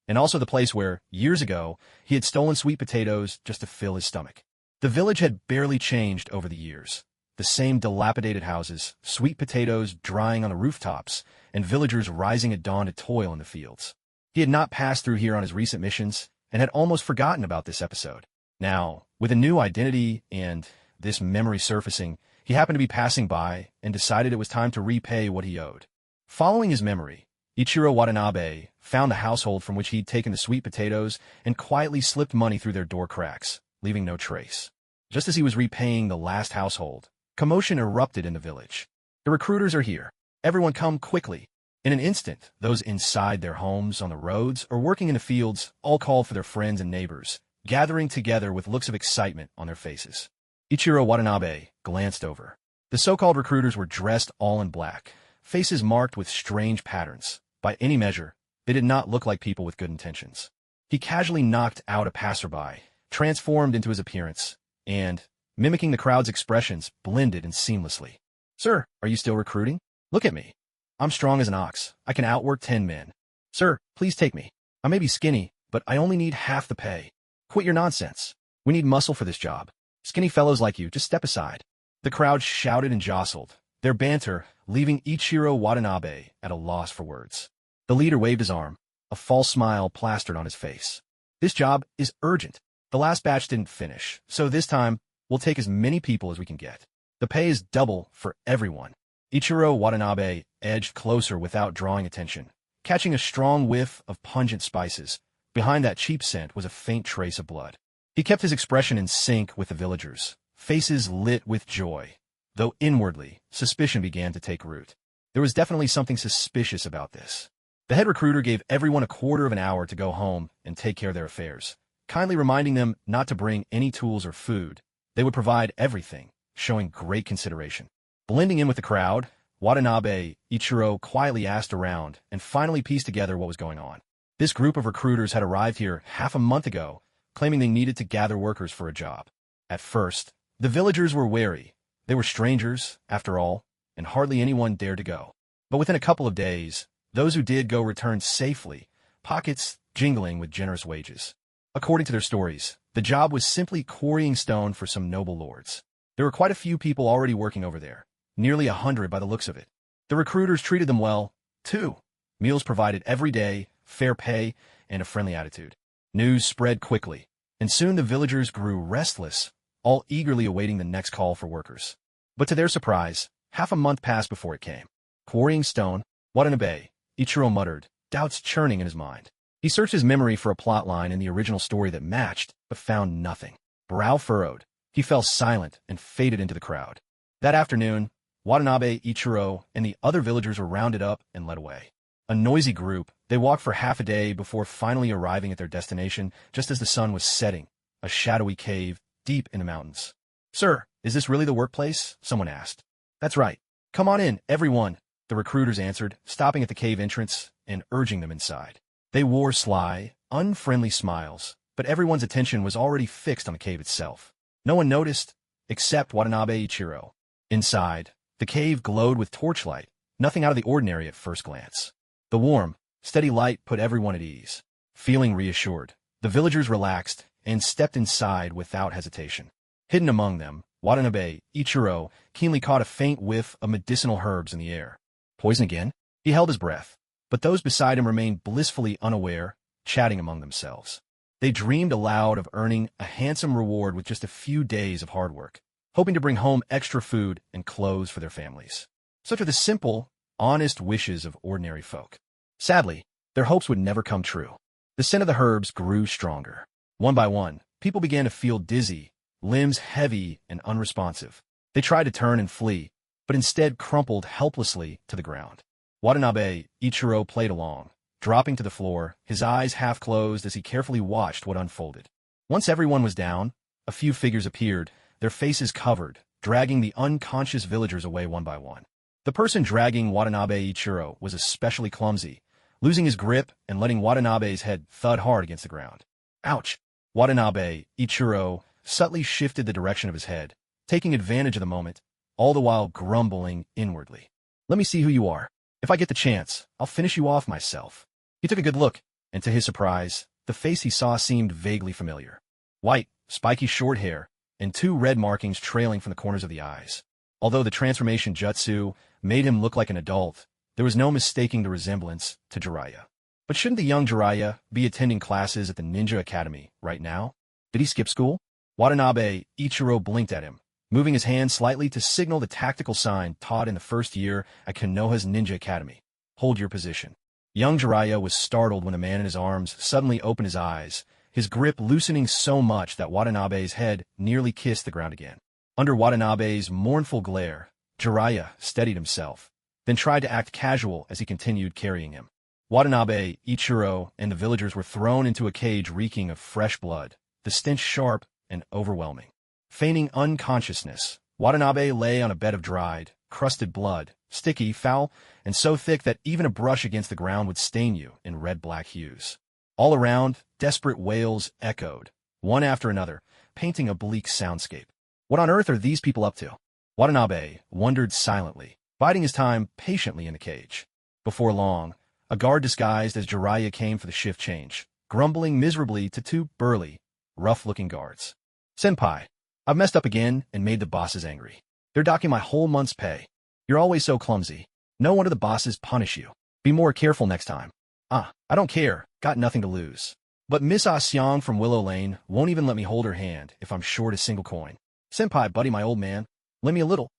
and also the place where, years ago, he had stolen sweet potatoes just to fill his stomach. The village had barely changed over the years. The same dilapidated houses, sweet potatoes drying on the rooftops, and villagers rising at dawn to toil in the fields. He had not passed through here on his recent missions and had almost forgotten about this episode. Now, with a new identity and this memory surfacing, he happened to be passing by and decided it was time to repay what he owed. Following his memory, Ichiro Watanabe found the household from which he'd taken the sweet potatoes and quietly slipped money through their door cracks, leaving no trace. Just as he was repaying the last household, commotion erupted in the village. The recruiters are here. Everyone come quickly. In an instant, those inside their homes, on the roads, or working in the fields all called for their friends and neighbors, gathering together with looks of excitement on their faces. Ichiro Watanabe glanced over. The so-called recruiters were dressed all in black, faces marked with strange patterns. By any measure, they did not look like people with good intentions. He casually knocked out a passerby, transformed into his appearance, and, mimicking the crowd's expressions, blended in seamlessly. "Sir, are you still recruiting? Look at me. I'm strong as an ox. I can outwork 10 men. Sir, please take me. I may be skinny, but I only need half the pay. Quit your nonsense. We need muscle for this job. Skinny fellows like you, just step aside." The crowd shouted and jostled, their banter leaving Ichiro Watanabe at a loss for words. The leader waved his arm, a false smile plastered on his face. "This job is urgent. The last batch didn't finish, so this time we'll take as many people as we can get. The pay is double for everyone." Ichiro Watanabe edged closer without drawing attention, catching a strong whiff of pungent spices. Behind that cheap scent was a faint trace of blood. He kept his expression in sync with the villagers, faces lit with joy, though inwardly, suspicion began to take root. There was definitely something suspicious about this. The head recruiter gave everyone a quarter of an hour to go home and take care of their affairs, kindly reminding them not to bring any tools or food. They would provide everything, showing great consideration. Blending in with the crowd, Watanabe Ichiro quietly asked around and finally pieced together what was going on. This group of recruiters had arrived here half a month ago, claiming they needed to gather workers for a job. At first, the villagers were wary. They were strangers, after all, and hardly anyone dared to go. But within a couple of days, those who did go returned safely, pockets jingling with generous wages. According to their stories, the job was simply quarrying stone for some noble lords. There were quite a few people already working over there, nearly 100 by the looks of it. The recruiters treated them well, too. Meals provided every day, fair pay, and a friendly attitude. News spread quickly, and soon the villagers grew restless, all eagerly awaiting the next call for workers. But to their surprise, half a month passed before it came. Quarrying stone, Watanabe, Ichiro muttered, doubts churning in his mind. He searched his memory for a plot line in the original story that matched, but found nothing. Brow furrowed, he fell silent and faded into the crowd. That afternoon, Watanabe, Ichiro, and the other villagers were rounded up and led away. A noisy group, they walked for half a day before finally arriving at their destination just as the sun was setting, a shadowy cave deep in the mountains. "Sir, is this really the workplace?" someone asked. "That's right. Come on in, everyone," the recruiters answered, stopping at the cave entrance and urging them inside. They wore sly, unfriendly smiles, but everyone's attention was already fixed on the cave itself. No one noticed, except Watanabe Ichiro. Inside, the cave glowed with torchlight, nothing out of the ordinary at first glance. The warm, steady light put everyone at ease. Feeling reassured, the villagers relaxed and stepped inside without hesitation. Hidden among them, Watanabe Ichiro keenly caught a faint whiff of medicinal herbs in the air. Poison again? He held his breath, but those beside him remained blissfully unaware, chatting among themselves. They dreamed aloud of earning a handsome reward with just a few days of hard work, hoping to bring home extra food and clothes for their families. Such are the simple, honest wishes of ordinary folk. Sadly, their hopes would never come true. The scent of the herbs grew stronger. One by one, people began to feel dizzy, limbs heavy and unresponsive. They tried to turn and flee, but instead crumpled helplessly to the ground. Watanabe Ichiro played along, dropping to the floor, his eyes half closed as he carefully watched what unfolded. Once everyone was down, a few figures appeared, their faces covered, dragging the unconscious villagers away one by one. The person dragging Watanabe Ichiro was especially clumsy, losing his grip and letting Watanabe's head thud hard against the ground. Ouch! Watanabe Ichiro subtly shifted the direction of his head, taking advantage of the moment, all the while grumbling inwardly. "Let me see who you are. If I get the chance, I'll finish you off myself." He took a good look, and to his surprise, the face he saw seemed vaguely familiar. White, spiky short hair, and 2 red markings trailing from the corners of the eyes. Although the transformation jutsu made him look like an adult, there was no mistaking the resemblance to Jiraiya. But shouldn't the young Jiraiya be attending classes at the Ninja Academy right now? Did he skip school? Watanabe Ichiro blinked at him, moving his hand slightly to signal the tactical sign taught in the first year at Konoha's Ninja Academy. Hold your position. Young Jiraiya was startled when the man in his arms suddenly opened his eyes, his grip loosening so much that Watanabe's head nearly kissed the ground again. Under Watanabe's mournful glare, Jiraiya steadied himself, then tried to act casual as he continued carrying him. Watanabe, Ichiro, and the villagers were thrown into a cage reeking of fresh blood, the stench sharp and overwhelming. Feigning unconsciousness, Watanabe lay on a bed of dried, crusted blood, sticky, foul, and so thick that even a brush against the ground would stain you in red-black hues. All around, desperate wails echoed, one after another, painting a bleak soundscape. What on earth are these people up to? Watanabe wondered silently, biding his time patiently in the cage. Before long, a guard disguised as Jiraiya came for the shift change, grumbling miserably to two burly, rough-looking guards. "Senpai, I've messed up again and made the bosses angry. They're docking my whole month's pay. You're always so clumsy. No wonder the bosses punish you. Be more careful next time." "I don't care. Got nothing to lose. But Miss Ah Seong from Willow Lane won't even let me hold her hand if I'm short a single coin. Senpai, buddy, my old man, lend me a little.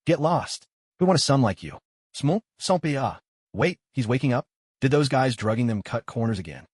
Get lost. We want a son like you. Small, sompi ah. Wait, he's waking up? Did those guys drugging them cut corners again?"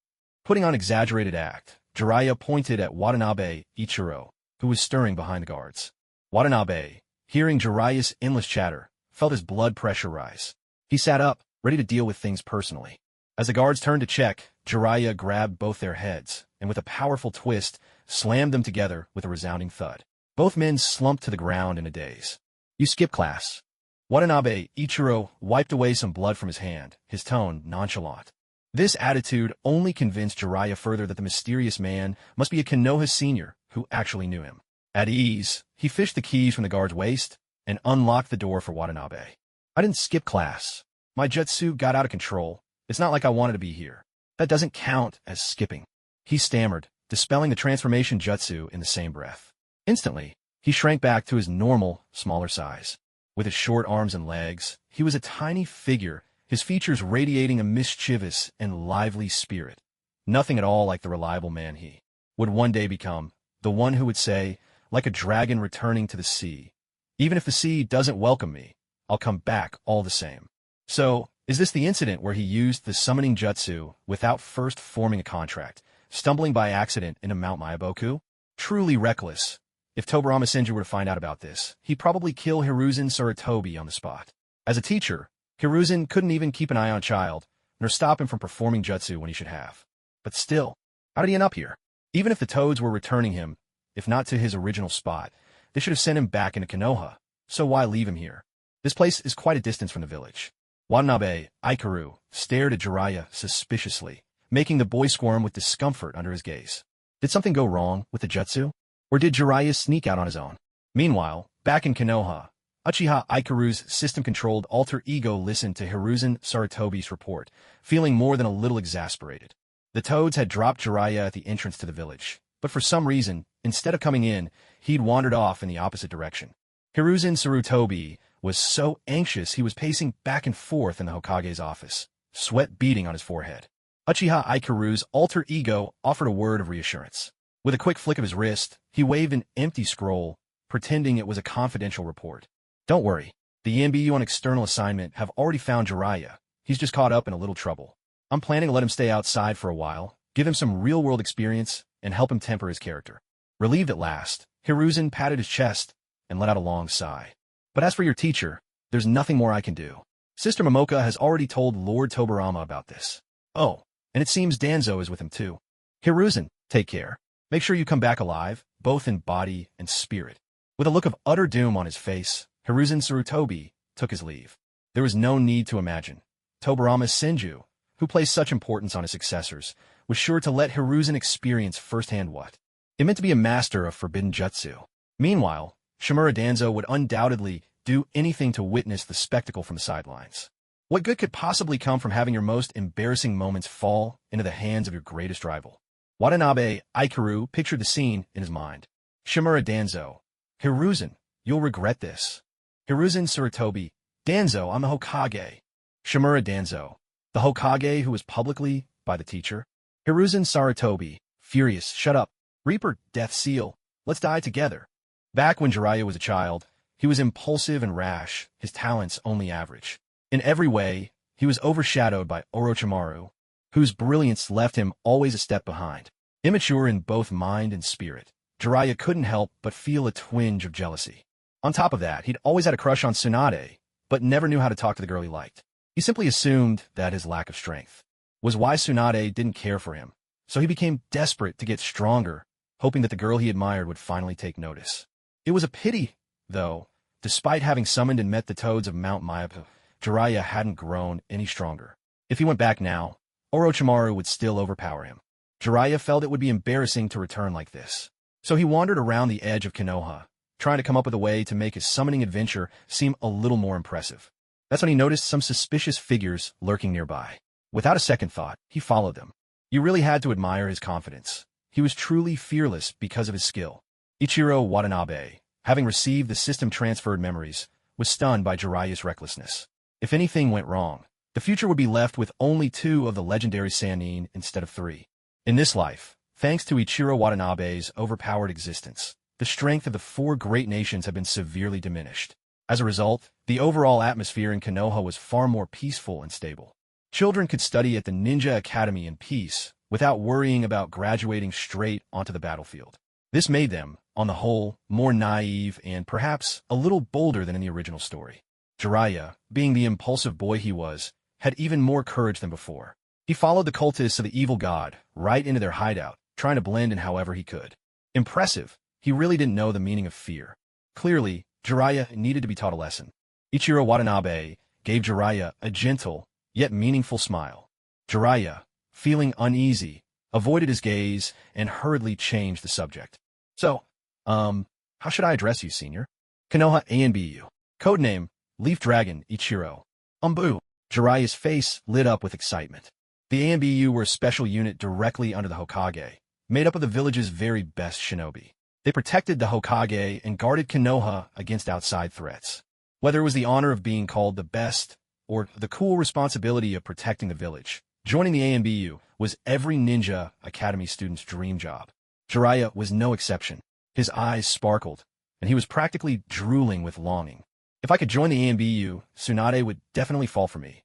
Putting on exaggerated act, Jiraiya pointed at Watanabe Ichiro, who was stirring behind the guards. Watanabe, hearing Jiraiya's endless chatter, felt his blood pressure rise. He sat up, ready to deal with things personally. As the guards turned to check, Jiraiya grabbed both their heads, and with a powerful twist, slammed them together with a resounding thud. Both men slumped to the ground in a daze. "You skip class." Watanabe Ichiro wiped away some blood from his hand, his tone nonchalant. This attitude only convinced Jiraiya further that the mysterious man must be a Konoha senior who actually knew him. At ease, he fished the keys from the guard's waist and unlocked the door for Watanabe. "I didn't skip class. My jutsu got out of control. It's not like I wanted to be here. That doesn't count as skipping." He stammered, dispelling the transformation jutsu in the same breath. Instantly, he shrank back to his normal, smaller size. With his short arms and legs, he was a tiny figure, his features radiating a mischievous and lively spirit. Nothing at all like the reliable man he would one day become, the one who would say, like a dragon returning to the sea, "Even if the sea doesn't welcome me, I'll come back all the same." So, is this the incident where he used the summoning jutsu without first forming a contract, stumbling by accident into Mount Myaboku? Truly reckless. If Tobirama Senju were to find out about this, he'd probably kill Hiruzen Sarutobi on the spot. As a teacher, Hiruzen couldn't even keep an eye on a child, nor stop him from performing jutsu when he should have. But still, how did he end up here? Even if the Toads were returning him, if not to his original spot, they should have sent him back into Konoha, so why leave him here? This place is quite a distance from the village. Watanabe Ikaru stared at Jiraiya suspiciously, making the boy squirm with discomfort under his gaze. Did something go wrong with the jutsu? Or did Jiraiya sneak out on his own? Meanwhile, back in Konoha, Uchiha Ikaru's system-controlled alter ego listened to Hiruzen Sarutobi's report, feeling more than a little exasperated. The Toads had dropped Jiraiya at the entrance to the village, but for some reason, instead of coming in, he'd wandered off in the opposite direction. Hiruzen Sarutobi was so anxious he was pacing back and forth in the Hokage's office, sweat beading on his forehead. Uchiha Ikaru's alter ego offered a word of reassurance. With a quick flick of his wrist, he waved an empty scroll, pretending it was a confidential report. "Don't worry. The MBU on external assignment have already found Jiraiya. He's just caught up in a little trouble. I'm planning to let him stay outside for a while, give him some real-world experience, and help him temper his character." Relieved at last, Hiruzen patted his chest and let out a long sigh. "But as for your teacher, there's nothing more I can do. Sister Momoka has already told Lord Tobirama about this. Oh, and it seems Danzo is with him too. Hiruzen, take care. Make sure you come back alive, both in body and spirit." With a look of utter doom on his face, Hiruzen Sarutobi took his leave. There was no need to imagine. Tobirama Senju, who placed such importance on his successors, was sure to let Hiruzen experience firsthand what it meant to be a master of forbidden jutsu. Meanwhile, Shimura Danzo would undoubtedly do anything to witness the spectacle from the sidelines. What good could possibly come from having your most embarrassing moments fall into the hands of your greatest rival? Watanabe Ikaru pictured the scene in his mind. Shimura Danzo. "Hiruzen, you'll regret this." Hiruzen Sarutobi. "Danzo, I'm the Hokage." Shimura Danzo. "The Hokage who was publicly, by the teacher. Hiruzen Sarutobi, furious, shut up. Reaper, Death Seal, let's die together. Back when Jiraiya was a child, he was impulsive and rash, his talents only average. In every way, he was overshadowed by Orochimaru, whose brilliance left him always a step behind. Immature in both mind and spirit, Jiraiya couldn't help but feel a twinge of jealousy. On top of that, he'd always had a crush on Tsunade, but never knew how to talk to the girl he liked. He simply assumed that his lack of strength was why Tsunade didn't care for him, so he became desperate to get stronger, hoping that the girl he admired would finally take notice. It was a pity, though, despite having summoned and met the toads of Mount Maipa, Jiraiya hadn't grown any stronger. If he went back now, Orochimaru would still overpower him. Jiraiya felt it would be embarrassing to return like this, so he wandered around the edge of Konoha, trying to come up with a way to make his summoning adventure seem a little more impressive. That's when he noticed some suspicious figures lurking nearby. Without a second thought, he followed them. You really had to admire his confidence. He was truly fearless because of his skill. Ichiro Watanabe, having received the system-transferred memories, was stunned by Jiraiya's recklessness. If anything went wrong, the future would be left with only 2 of the legendary Sannin instead of 3. In this life, thanks to Ichiro Watanabe's overpowered existence, the strength of the 4 great nations had been severely diminished. As a result, the overall atmosphere in Konoha was far more peaceful and stable. Children could study at the Ninja Academy in peace without worrying about graduating straight onto the battlefield. This made them, on the whole, more naive and perhaps a little bolder than in the original story. Jiraiya, being the impulsive boy he was, had even more courage than before. He followed the cultists of the evil god right into their hideout, trying to blend in however he could. Impressive, he really didn't know the meaning of fear. Clearly, Jiraiya needed to be taught a lesson. Ichiro Watanabe gave Jiraiya a gentle, yet meaningful smile. Jiraiya, feeling uneasy, avoided his gaze and hurriedly changed the subject. So, how should I address you, senior? Konoha ANBU. Codename, Leaf Dragon Ichiro. Boo. Jiraiya's face lit up with excitement. The ANBU were a special unit directly under the Hokage, made up of the village's very best shinobi. They protected the Hokage and guarded Konoha against outside threats. Whether it was the honor of being called the best, or the cool responsibility of protecting the village, joining the ANBU was every Ninja Academy student's dream job. Jiraiya was no exception. His eyes sparkled, and he was practically drooling with longing. If I could join the ANBU, Tsunade would definitely fall for me.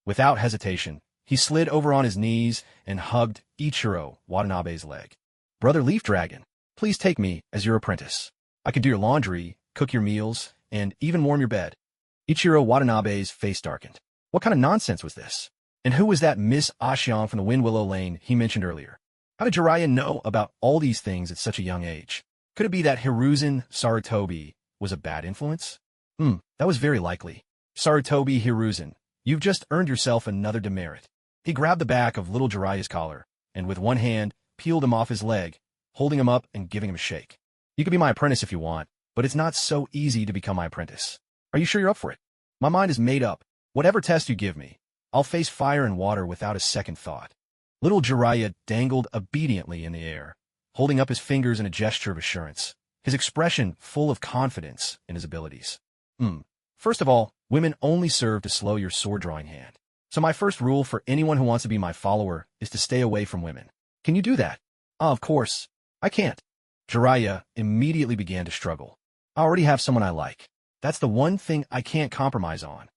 Without hesitation, he slid over on his knees and hugged Ichiro Watanabe's leg. Brother Leaf Dragon, please take me as your apprentice. I could do your laundry, cook your meals, and even warm your bed. Ichiro Watanabe's face darkened. What kind of nonsense was this? And who was that Miss Ashion from the Wind Willow Lane he mentioned earlier? How did Jiraiya know about all these things at such a young age? Could it be that Hiruzen Sarutobi was a bad influence? That was very likely. Sarutobi Hiruzen, you've just earned yourself another demerit. He grabbed the back of little Jiraiya's collar, and with one hand, peeled him off his leg, holding him up and giving him a shake. You could be my apprentice if you want, but it's not so easy to become my apprentice. Are you sure you're up for it? My mind is made up. Whatever test you give me, I'll face fire and water without a second thought. Little Jiraiya dangled obediently in the air, holding up his fingers in a gesture of assurance, his expression full of confidence in his abilities. First of all, women only serve to slow your sword-drawing hand. So my first rule for anyone who wants to be my follower is to stay away from women. Can you do that? Of course. I can't. Jiraiya immediately began to struggle. I already have someone I like. That's the one thing I can't compromise on.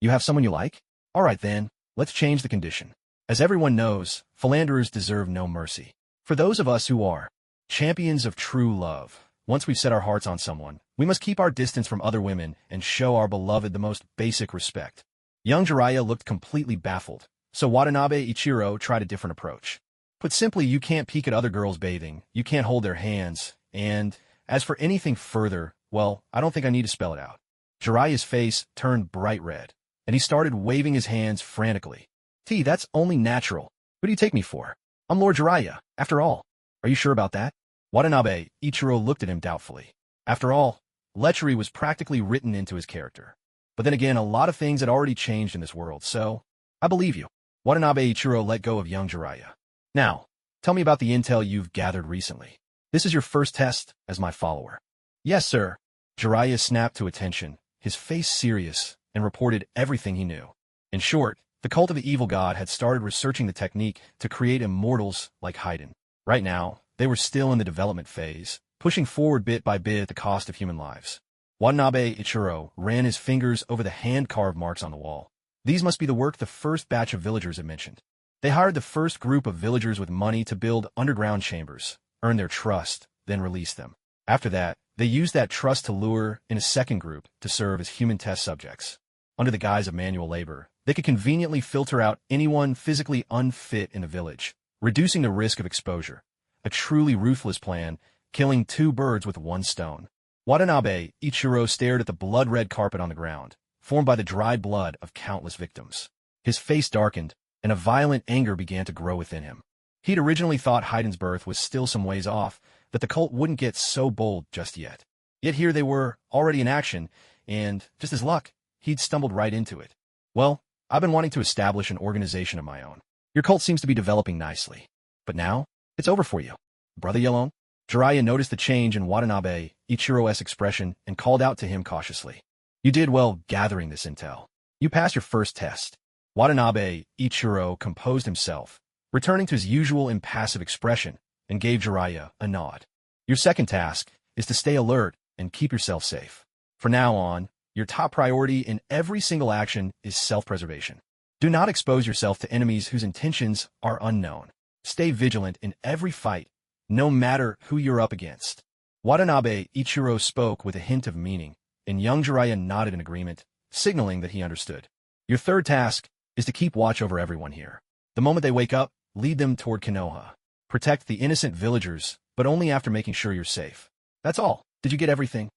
You have someone you like? All right then, let's change the condition. As everyone knows, philanderers deserve no mercy. For those of us who are champions of true love, once we've set our hearts on someone, we must keep our distance from other women and show our beloved the most basic respect. Young Jiraiya looked completely baffled, so Watanabe Ichiro tried a different approach. Put simply, you can't peek at other girls bathing, you can't hold their hands, and as for anything further, well, I don't think I need to spell it out. Jiraiya's face turned bright red, and he started waving his hands frantically. That's only natural. Who do you take me for? I'm Lord Jiraiya, after all. Are you sure about that? Watanabe Ichiro looked at him doubtfully. After all, lechery was practically written into his character. But then again, a lot of things had already changed in this world, so I believe you. Watanabe Ichiro let go of young Jiraiya. Now, tell me about the intel you've gathered recently. This is your first test as my follower. Yes, sir. Jiraiya snapped to attention, his face serious, and reported everything he knew. In short, The cult of the evil god had started researching the technique to create immortals like Haydn. Right now, they were still in the development phase, pushing forward bit by bit at the cost of human lives. Watanabe Ichiro ran his fingers over the hand-carved marks on the wall. These must be the work the first batch of villagers had mentioned. They hired the first group of villagers with money to build underground chambers, earn their trust, then release them. After that, they used that trust to lure in a second group to serve as human test subjects. Under the guise of manual labor, they could conveniently filter out anyone physically unfit in the village, reducing the risk of exposure. A truly ruthless plan, killing two birds with one stone. Watanabe Ichiro stared at the blood-red carpet on the ground, formed by the dried blood of countless victims. His face darkened, and a violent anger began to grow within him. He'd originally thought Haydn's birth was still some ways off, that the cult wouldn't get so bold just yet. Yet here they were, already in action, and, just as luck, he'd stumbled right into it. Well, I've been wanting to establish an organization of my own. Your cult seems to be developing nicely. But now, it's over for you. Brother Yellow? Jiraiya noticed the change in Watanabe Ichiro's expression and called out to him cautiously. You did well gathering this intel. You passed your first test. Watanabe Ichiro composed himself, returning to his usual impassive expression, and gave Jiraiya a nod. Your second task is to stay alert and keep yourself safe. From now on, your top priority in every single action is self-preservation. Do not expose yourself to enemies whose intentions are unknown. Stay vigilant in every fight, no matter who you're up against. Watanabe Ichiro spoke with a hint of meaning, and young Jiraiya nodded in agreement, signaling that he understood. Your third task is to keep watch over everyone here. The moment they wake up, lead them toward Konoha. Protect the innocent villagers, but only after making sure you're safe. That's all. Did you get everything?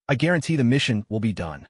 I guarantee the mission will be done.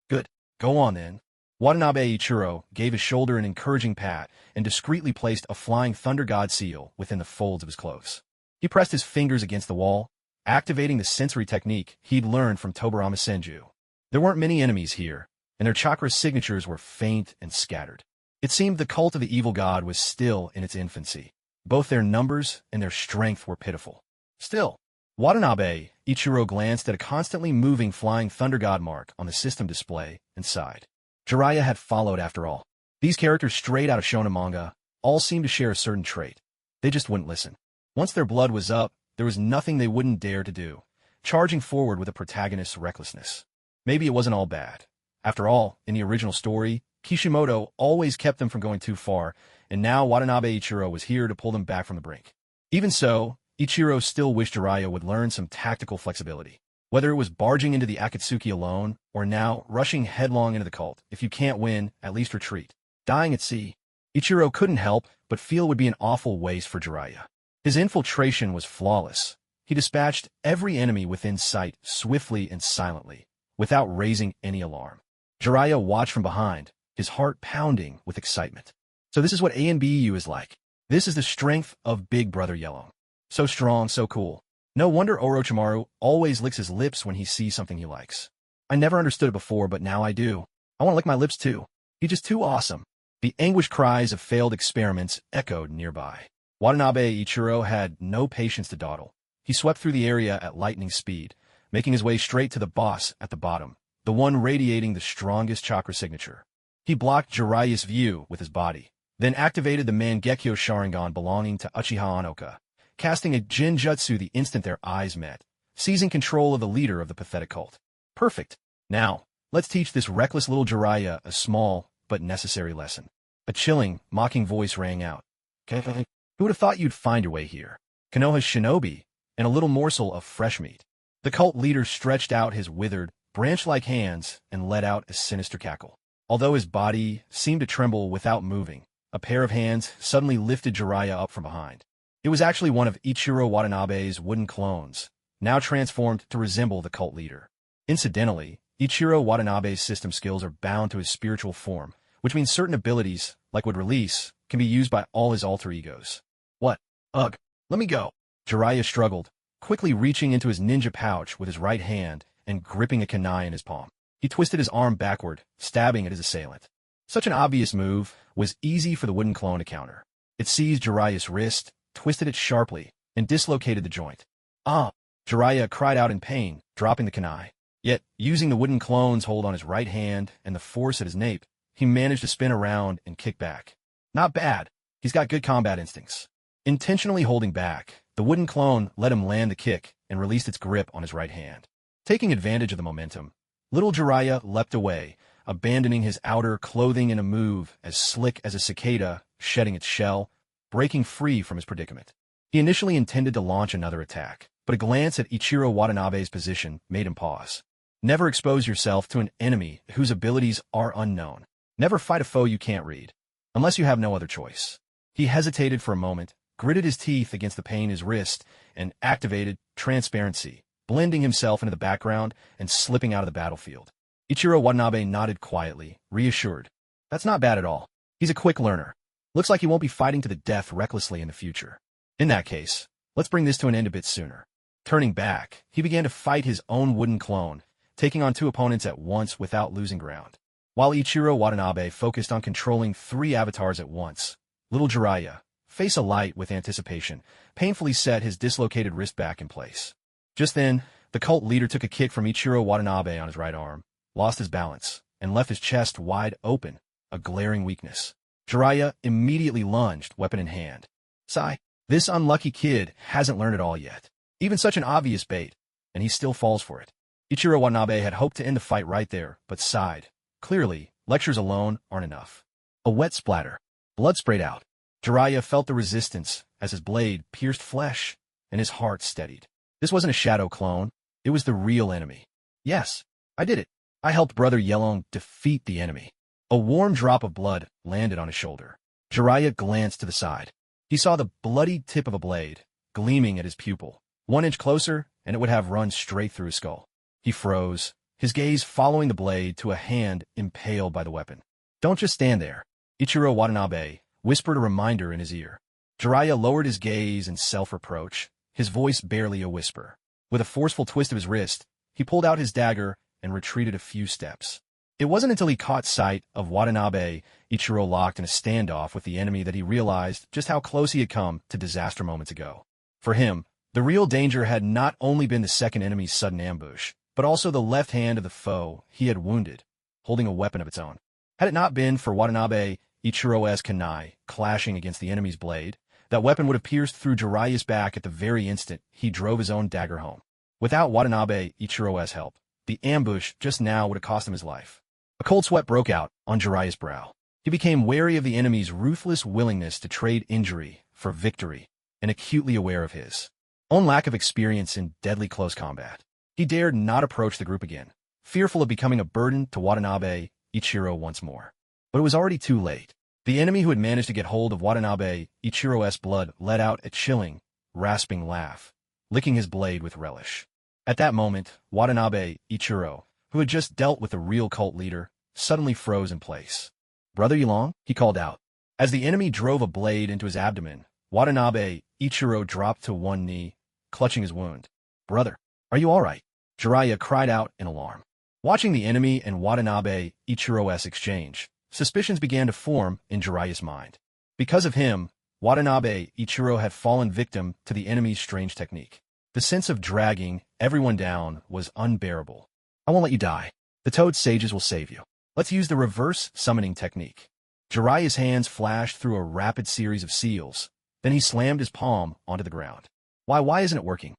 Good. Go on then. Watanabe Ichiro gave his shoulder an encouraging pat and discreetly placed a flying thunder god seal within the folds of his clothes. He pressed his fingers against the wall, activating the sensory technique he'd learned from Tobarama Senju. There weren't many enemies here, and their chakra signatures were faint and scattered. It seemed the cult of the evil god was still in its infancy. Both their numbers and their strength were pitiful. Still, Watanabe Ichiro glanced at a constantly moving flying thunder god mark on the system display and sighed. Jiraiya had followed after all. These characters straight out of shonen manga all seemed to share a certain trait. They just wouldn't listen. Once their blood was up, there was nothing they wouldn't dare to do, charging forward with a protagonist's recklessness. Maybe it wasn't all bad. After all, in the original story, Kishimoto always kept them from going too far, and now Watanabe Ichiro was here to pull them back from the brink. Even so, Ichiro still wished Jiraiya would learn some tactical flexibility. Whether it was barging into the Akatsuki alone, or now rushing headlong into the cult, if you can't win, at least retreat. Dying at sea. Ichiro couldn't help but feel it would be an awful waste for Jiraiya. His infiltration was flawless. He dispatched every enemy within sight swiftly and silently, without raising any alarm. Jiraiya watched from behind, his heart pounding with excitement. So this is what ANBU is like. This is the strength of Big Brother Yellow. So strong, so cool. No wonder Orochimaru always licks his lips when he sees something he likes. I never understood it before, but now I do. I want to lick my lips too. He's just too awesome. The anguished cries of failed experiments echoed nearby. Watanabe Ichiro had no patience to dawdle. He swept through the area at lightning speed, making his way straight to the boss at the bottom, the one radiating the strongest chakra signature. He blocked Jiraiya's view with his body, then activated the Mangekyo Sharingan belonging to Uchiha Onoka, casting a Genjutsu the instant their eyes met, seizing control of the leader of the pathetic cult. Perfect. Now, let's teach this reckless little Jiraiya a small but necessary lesson. A chilling, mocking voice rang out. Who would have thought you'd find your way here? Konoha's shinobi, and a little morsel of fresh meat. The cult leader stretched out his withered, branch-like hands and let out a sinister cackle. Although his body seemed to tremble without moving, a pair of hands suddenly lifted Jiraiya up from behind. It was actually one of Ichiro Watanabe's wooden clones, now transformed to resemble the cult leader. Incidentally, Ichiro Watanabe's system skills are bound to his spiritual form, which means certain abilities, like would release, can be used by all his alter egos. What? Ugh. Let me go. Jiraiya struggled, quickly reaching into his ninja pouch with his right hand and gripping a kunai in his palm. He twisted his arm backward, stabbing at his assailant. Such an obvious move was easy for the wooden clone to counter. It seized Jiraiya's wrist, twisted it sharply, and dislocated the joint. Ah! Jiraiya cried out in pain, dropping the kunai. Yet, using the wooden clone's hold on his right hand and the force at his nape, he managed to spin around and kick back. Not bad. He's got good combat instincts. Intentionally holding back, the wooden clone let him land the kick and released its grip on his right hand. Taking advantage of the momentum, little Jiraiya leapt away, abandoning his outer clothing in a move as slick as a cicada shedding its shell, breaking free from his predicament. He initially intended to launch another attack, but a glance at Ichiro Watanabe's position made him pause. Never expose yourself to an enemy whose abilities are unknown. Never fight a foe you can't read, unless you have no other choice. He hesitated for a moment, gritted his teeth against the pain in his wrist, and activated transparency, blending himself into the background and slipping out of the battlefield. Ichiro Watanabe nodded quietly, reassured. That's not bad at all. He's a quick learner. Looks like he won't be fighting to the death recklessly in the future. In that case, let's bring this to an end a bit sooner. Turning back, he began to fight his own wooden clone, taking on 2 opponents at once without losing ground. While Ichiro Watanabe focused on controlling 3 avatars at once, little Jiraiya, face alight with anticipation, painfully set his dislocated wrist back in place. Just then, the cult leader took a kick from Ichiro Watanabe on his right arm, lost his balance, and left his chest wide open, a glaring weakness. Jiraiya immediately lunged, weapon in hand. Sigh, this unlucky kid hasn't learned it all yet. Even such an obvious bait, and he still falls for it. Ichiro Watanabe had hoped to end the fight right there, but sighed. Clearly, lectures alone aren't enough. A wet splatter. Blood sprayed out. Jiraiya felt the resistance as his blade pierced flesh, and his heart steadied. This wasn't a shadow clone. It was the real enemy. Yes, I did it. I helped Brother Yelong defeat the enemy. A warm drop of blood landed on his shoulder. Jiraiya glanced to the side. He saw the bloody tip of a blade, gleaming at his pupil. 1 inch closer, and it would have run straight through his skull. He froze, his gaze following the blade to a hand impaled by the weapon. Don't just stand there. Ichiro Watanabe whispered a reminder in his ear. Jiraiya lowered his gaze in self-reproach, his voice barely a whisper. With a forceful twist of his wrist, he pulled out his dagger and retreated a few steps. It wasn't until he caught sight of Watanabe, Ichiro locked in a standoff with the enemy, that he realized just how close he had come to disaster moments ago. For him, the real danger had not only been the second enemy's sudden ambush, but also the left hand of the foe he had wounded, holding a weapon of its own. Had it not been for Watanabe, Ichiro's kunai clashing against the enemy's blade, that weapon would have pierced through Jiraiya's back at the very instant he drove his own dagger home. Without Watanabe, Ichiro's help, the ambush just now would have cost him his life. A cold sweat broke out on Jiraiya's brow. He became wary of the enemy's ruthless willingness to trade injury for victory, and acutely aware of his own lack of experience in deadly close combat. He dared not approach the group again, fearful of becoming a burden to Watanabe, Ichiro once more. But it was already too late. The enemy who had managed to get hold of Watanabe, Ichiro's blood let out a chilling, rasping laugh, licking his blade with relish. At that moment, Watanabe, Ichiro, who had just dealt with the real cult leader, suddenly froze in place. Brother Yelong, he called out. As the enemy drove a blade into his abdomen, Watanabe, Ichiro dropped to one knee, clutching his wound. Brother, are you all right? Jiraiya cried out in alarm. Watching the enemy and Watanabe, Ichiro's exchange, suspicions began to form in Jiraiya's mind. Because of him, Watanabe, Ichiro had fallen victim to the enemy's strange technique. The sense of dragging everyone down was unbearable. I won't let you die. The Toad Sages will save you. Let's use the reverse summoning technique. Jiraiya's hands flashed through a rapid series of seals. Then he slammed his palm onto the ground. Why isn't it working?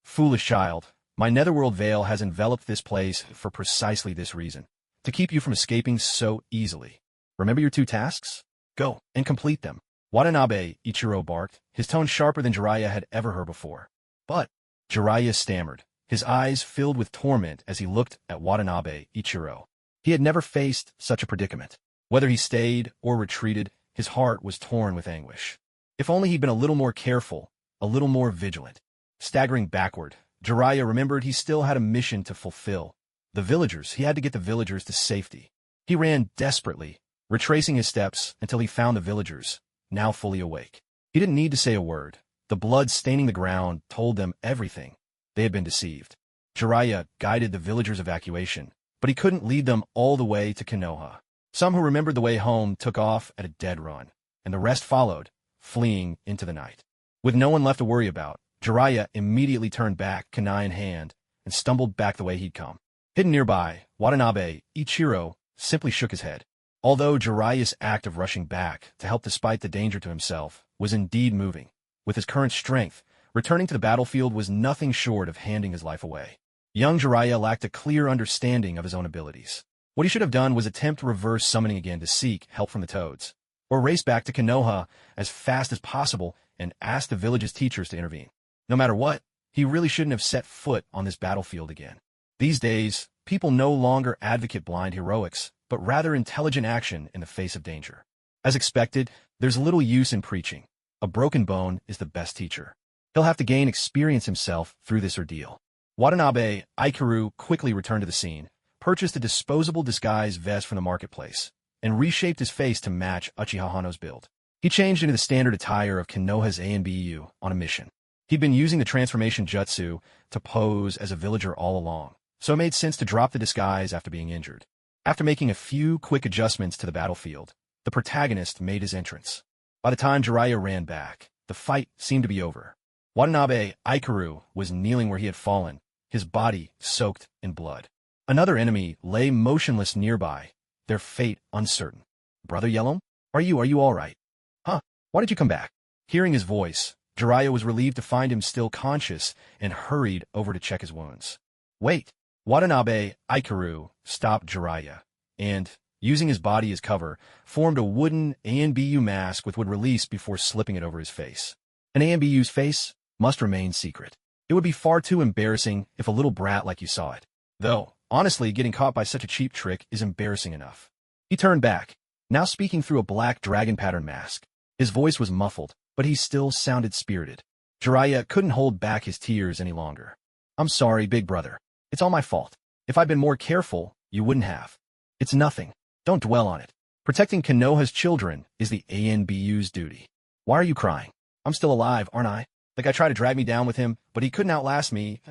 Foolish child, my netherworld veil has enveloped this place for precisely this reason. To keep you from escaping so easily. Remember your 2 tasks? Go and complete them. Watanabe, Ichiro barked, his tone sharper than Jiraiya had ever heard before. But Jiraiya stammered, his eyes filled with torment as he looked at Watanabe, Ichiro. He had never faced such a predicament. Whether he stayed or retreated, his heart was torn with anguish. If only he'd been a little more careful, a little more vigilant. Staggering backward, Jiraiya remembered he still had a mission to fulfill. The villagers, he had to get the villagers to safety. He ran desperately, retracing his steps until he found the villagers, now fully awake. He didn't need to say a word. The blood staining the ground told them everything. They had been deceived. Jiraiya guided the villagers' evacuation, but he couldn't lead them all the way to Konoha. Some who remembered the way home took off at a dead run, and the rest followed, fleeing into the night. With no one left to worry about, Jiraiya immediately turned back, kunai in hand, and stumbled back the way he'd come. Hidden nearby, Watanabe, Ichiro, simply shook his head. Although Jiraiya's act of rushing back to help despite the danger to himself was indeed moving, with his current strength, returning to the battlefield was nothing short of handing his life away. Young Jiraiya lacked a clear understanding of his own abilities. What he should have done was attempt reverse summoning again to seek help from the toads, or race back to Konoha as fast as possible and ask the village's teachers to intervene. No matter what, he really shouldn't have set foot on this battlefield again. These days, people no longer advocate blind heroics, but rather intelligent action in the face of danger. As expected, there's little use in preaching. A broken bone is the best teacher. He'll have to gain experience himself through this ordeal. Watanabe Aikaru quickly returned to the scene, purchased a disposable disguise vest from the marketplace, and reshaped his face to match Uchiha Hano's build. He changed into the standard attire of Konoha's ANBU on a mission. He'd been using the transformation jutsu to pose as a villager all along, so it made sense to drop the disguise after being injured. After making a few quick adjustments to the battlefield, the protagonist made his entrance. By the time Jiraiya ran back, the fight seemed to be over. Watanabe Aikaru was kneeling where he had fallen, his body soaked in blood. Another enemy lay motionless nearby, their fate uncertain. "Brother Yellow, are you all right? Huh? Why did you come back?" Hearing his voice, Jiraiya was relieved to find him still conscious and hurried over to check his wounds. "Wait." Watanabe Aikaru stopped Jiraiya and, using his body as cover, formed a wooden ANBU mask which would release before slipping it over his face. An ANBU's face must remain secret. It would be far too embarrassing if a little brat like you saw it. Though, honestly, getting caught by such a cheap trick is embarrassing enough. He turned back, now speaking through a black dragon pattern mask. His voice was muffled, but he still sounded spirited. Jiraiya couldn't hold back his tears any longer. "I'm sorry, big brother. It's all my fault. If I'd been more careful, you wouldn't have. It's nothing. Don't dwell on it. Protecting Konoha's children is the ANBU's duty. Why are you crying? I'm still alive, aren't I? The guy tried to drag me down with him, but he couldn't outlast me."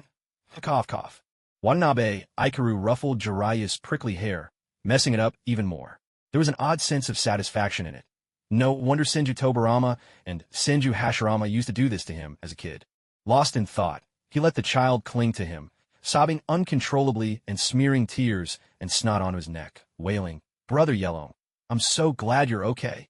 Cough, cough. Watanabe Aikaru ruffled Jiraiya's prickly hair, messing it up even more. There was an odd sense of satisfaction in it. No wonder Senju Tobarama and Senju Hashirama used to do this to him as a kid. Lost in thought, he let the child cling to him, sobbing uncontrollably and smearing tears and snot onto his neck, wailing, "Brother Yellow, I'm so glad you're okay."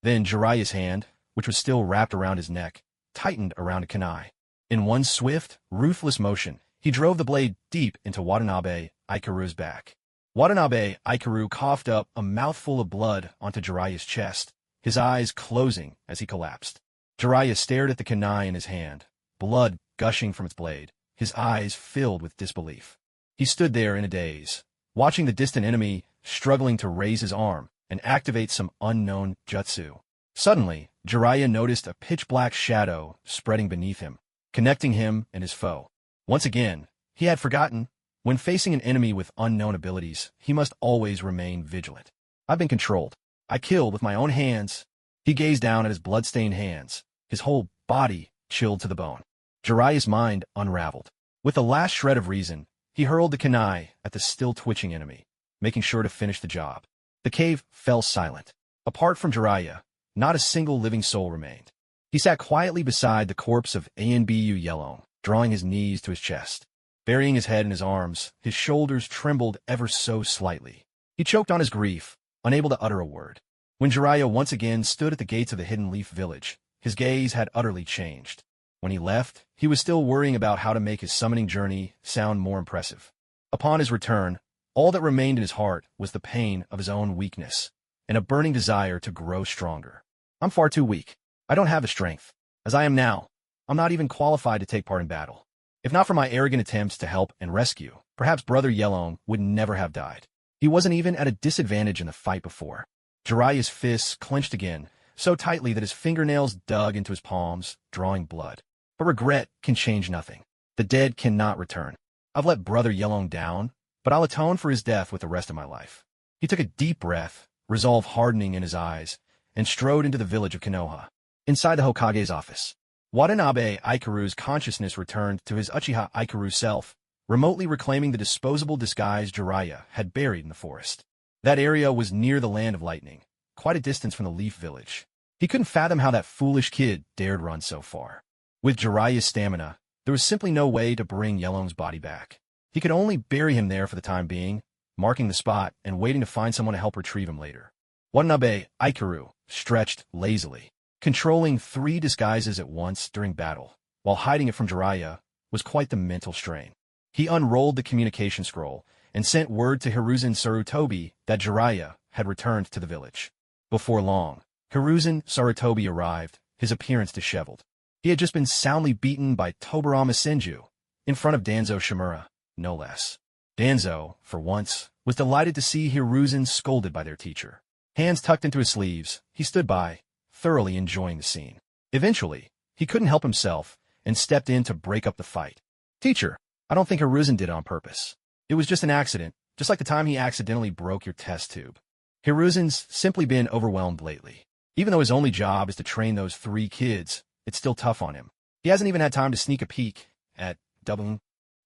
Then Jiraiya's hand, which was still wrapped around his neck, tightened around a kunai. In one swift, ruthless motion, he drove the blade deep into Watanabe Aikaru's back. Watanabe Aikaru coughed up a mouthful of blood onto Jiraiya's chest, his eyes closing as he collapsed. Jiraiya stared at the kunai in his hand, blood gushing from its blade, his eyes filled with disbelief. He stood there in a daze, watching the distant enemy struggling to raise his arm and activate some unknown jutsu. Suddenly, Jiraiya noticed a pitch-black shadow spreading beneath him, connecting him and his foe. Once again, he had forgotten, when facing an enemy with unknown abilities, he must always remain vigilant. "I've been controlled. I killed with my own hands." He gazed down at his blood-stained hands, his whole body chilled to the bone. Jiraiya's mind unraveled. With the last shred of reason, he hurled the kunai at the still-twitching enemy, making sure to finish the job. The cave fell silent. Apart from Jiraiya, not a single living soul remained. He sat quietly beside the corpse of ANBU Yellow, drawing his knees to his chest. Burying his head in his arms, his shoulders trembled ever so slightly. He choked on his grief, unable to utter a word. When Jiraiya once again stood at the gates of the Hidden Leaf Village, his gaze had utterly changed. When he left, he was still worrying about how to make his summoning journey sound more impressive. Upon his return, all that remained in his heart was the pain of his own weakness, and a burning desire to grow stronger. "I'm far too weak. I don't have the strength. As I am now, I'm not even qualified to take part in battle. If not for my arrogant attempts to help and rescue, perhaps Brother Yellow would never have died. He wasn't even at a disadvantage in the fight before." Jiraiya's fists clenched again, so tightly that his fingernails dug into his palms, drawing blood. But regret can change nothing. The dead cannot return. I've let Brother Yellow down, but I'll atone for his death with the rest of my life. He took a deep breath, resolve hardening in his eyes, and strode into the village of Konoha. Inside the Hokage's office, Watanabe Aikaru's consciousness returned to his Uchiha Aikaru self, remotely reclaiming the disposable disguise Jiraiya had buried in the forest. That area was near the Land of Lightning, quite a distance from the Leaf Village. He couldn't fathom how that foolish kid dared run so far. With Jiraiya's stamina, there was simply no way to bring Yellow's body back. He could only bury him there for the time being, marking the spot and waiting to find someone to help retrieve him later. Watanabe Ikaru stretched lazily. Controlling 3 disguises at once during battle, while hiding it from Jiraiya, was quite the mental strain. He unrolled the communication scroll and sent word to Hiruzen Sarutobi that Jiraiya had returned to the village. Before long, Hiruzen Sarutobi arrived, his appearance disheveled. He had just been soundly beaten by Tobirama Senju, in front of Danzo Shimura, no less. Danzo, for once, was delighted to see Hiruzen scolded by their teacher. Hands tucked into his sleeves, he stood by, thoroughly enjoying the scene. Eventually, he couldn't help himself and stepped in to break up the fight. "Teacher, I don't think Hiruzen did it on purpose. It was just an accident, just like the time he accidentally broke your test tube. Hiruzen's simply been overwhelmed lately. Even though his only job is to train those 3 kids, it's still tough on him. He hasn't even had time to sneak a peek at Dubun."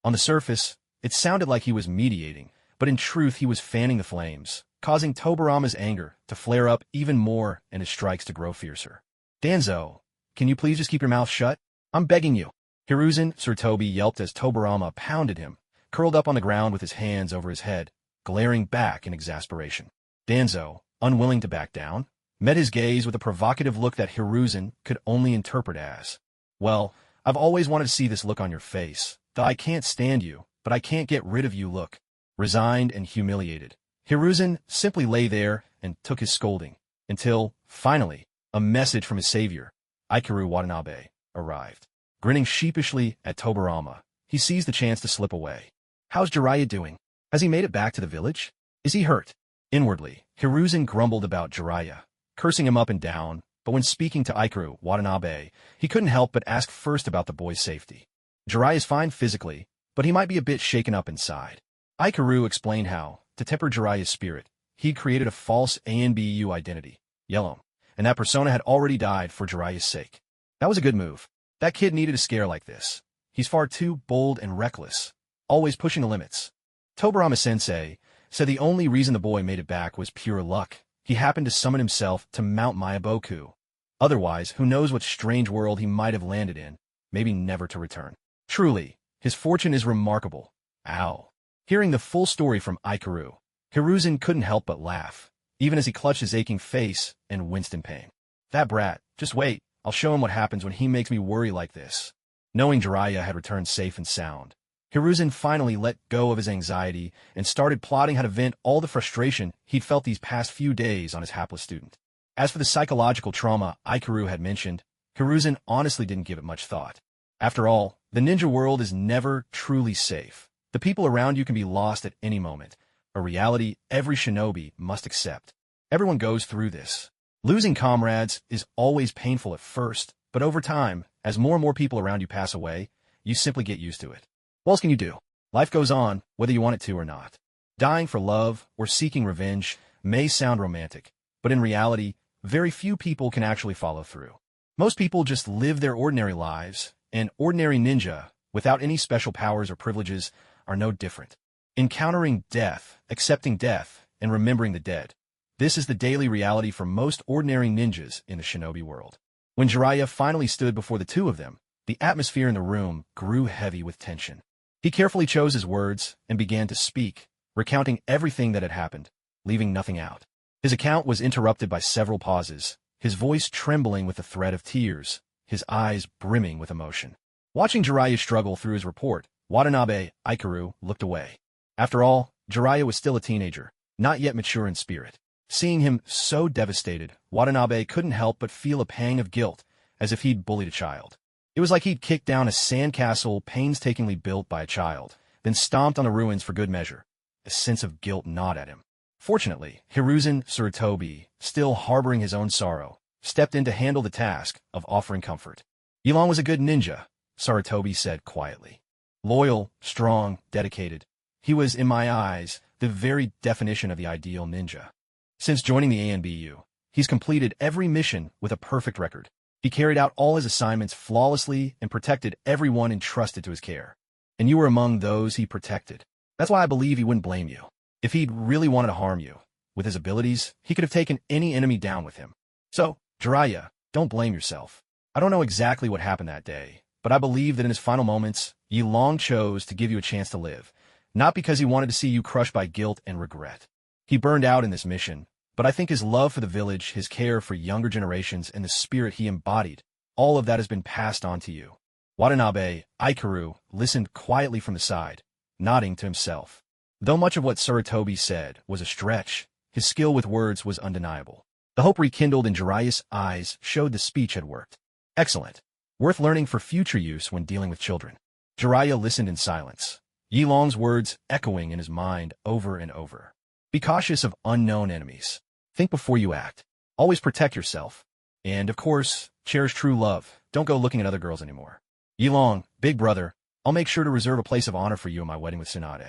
On the surface, it sounded like he was mediating, but in truth he was fanning the flames, causing Tobirama's anger to flare up even more and his strikes to grow fiercer. "Danzo, can you please just keep your mouth shut? I'm begging you." Hiruzen Sarutobi yelped as Tobirama pounded him, curled up on the ground with his hands over his head, glaring back in exasperation. Danzo, unwilling to back down, met his gaze with a provocative look that Hiruzen could only interpret as, "Well, I've always wanted to see this look on your face, the I can't stand you, but I can't get rid of you look." Resigned and humiliated, Hiruzen simply lay there and took his scolding, until, finally, a message from his savior, Ikaru Watanabe, arrived. Grinning sheepishly at Tobirama, he seized the chance to slip away. "How's Jiraiya doing? Has he made it back to the village? Is he hurt?" Inwardly, Hiruzen grumbled about Jiraiya, cursing him up and down, but when speaking to Ikaru Watanabe, he couldn't help but ask first about the boy's safety. "Jiraiya's fine physically, but he might be a bit shaken up inside." Ikaru explained how, to temper Jiraiya's spirit, he'd created a false ANBU identity, Yellow, and that persona had already died for Jiraiya's sake. That was a good move. That kid needed a scare like this. He's far too bold and reckless, always pushing the limits. Tobirama-sensei said the only reason the boy made it back was pure luck. He happened to summon himself to Mount Mayaboku. Otherwise, who knows what strange world he might have landed in, maybe never to return. Truly, his fortune is remarkable. Ow. Hearing the full story from Ikaru, Hiruzen couldn't help but laugh, even as he clutched his aching face and winced in pain. "That brat, just wait, I'll show him what happens when he makes me worry like this." Knowing Jiraiya had returned safe and sound, Hiruzen finally let go of his anxiety and started plotting how to vent all the frustration he'd felt these past few days on his hapless student. As for the psychological trauma Ikaru had mentioned, Hiruzen honestly didn't give it much thought. After all, the ninja world is never truly safe. The people around you can be lost at any moment, a reality every shinobi must accept. Everyone goes through this. Losing comrades is always painful at first, but over time, as more and more people around you pass away, you simply get used to it. What else can you do? Life goes on, whether you want it to or not. Dying for love or seeking revenge may sound romantic, but in reality, very few people can actually follow through. Most people just live their ordinary lives, and ordinary ninja, without any special powers or privileges, are no different. Encountering death, accepting death, and remembering the dead. This is the daily reality for most ordinary ninjas in the shinobi world. When Jiraiya finally stood before the 2 of them, the atmosphere in the room grew heavy with tension. He carefully chose his words and began to speak, recounting everything that had happened, leaving nothing out. His account was interrupted by several pauses, his voice trembling with the threat of tears, his eyes brimming with emotion. Watching Jiraiya struggle through his report, Watanabe Ikaru looked away. After all, Jiraiya was still a teenager, not yet mature in spirit. Seeing him so devastated, Watanabe couldn't help but feel a pang of guilt, as if he'd bullied a child. It was like he'd kicked down a sandcastle painstakingly built by a child, then stomped on the ruins for good measure. A sense of guilt gnawed at him. Fortunately, Hiruzen Sarutobi, still harboring his own sorrow, stepped in to handle the task of offering comfort. "Yilong was a good ninja," Sarutobi said quietly. "Loyal, strong, dedicated. He was, in my eyes, the very definition of the ideal ninja. Since joining the ANBU, he's completed every mission with a perfect record. He carried out all his assignments flawlessly and protected everyone entrusted to his care. And you were among those he protected. That's why I believe he wouldn't blame you. If he'd really wanted to harm you, with his abilities, he could have taken any enemy down with him. So, Jiraiya, don't blame yourself. I don't know exactly what happened that day, but I believe that in his final moments, Yilong chose to give you a chance to live, not because he wanted to see you crushed by guilt and regret. He burned out in this mission, but I think his love for the village, his care for younger generations, and the spirit he embodied, all of that has been passed on to you. Watanabe Ikaru listened quietly from the side, nodding to himself. Though much of what Sarutobi said was a stretch, his skill with words was undeniable. The hope rekindled in Jiraiya's eyes showed the speech had worked. Excellent. Worth learning for future use when dealing with children. Jiraiya listened in silence, Yilong's words echoing in his mind over and over. Be cautious of unknown enemies. Think before you act. Always protect yourself. And, of course, cherish true love. Don't go looking at other girls anymore. Yilong, big brother, I'll make sure to reserve a place of honor for you at my wedding with Tsunade.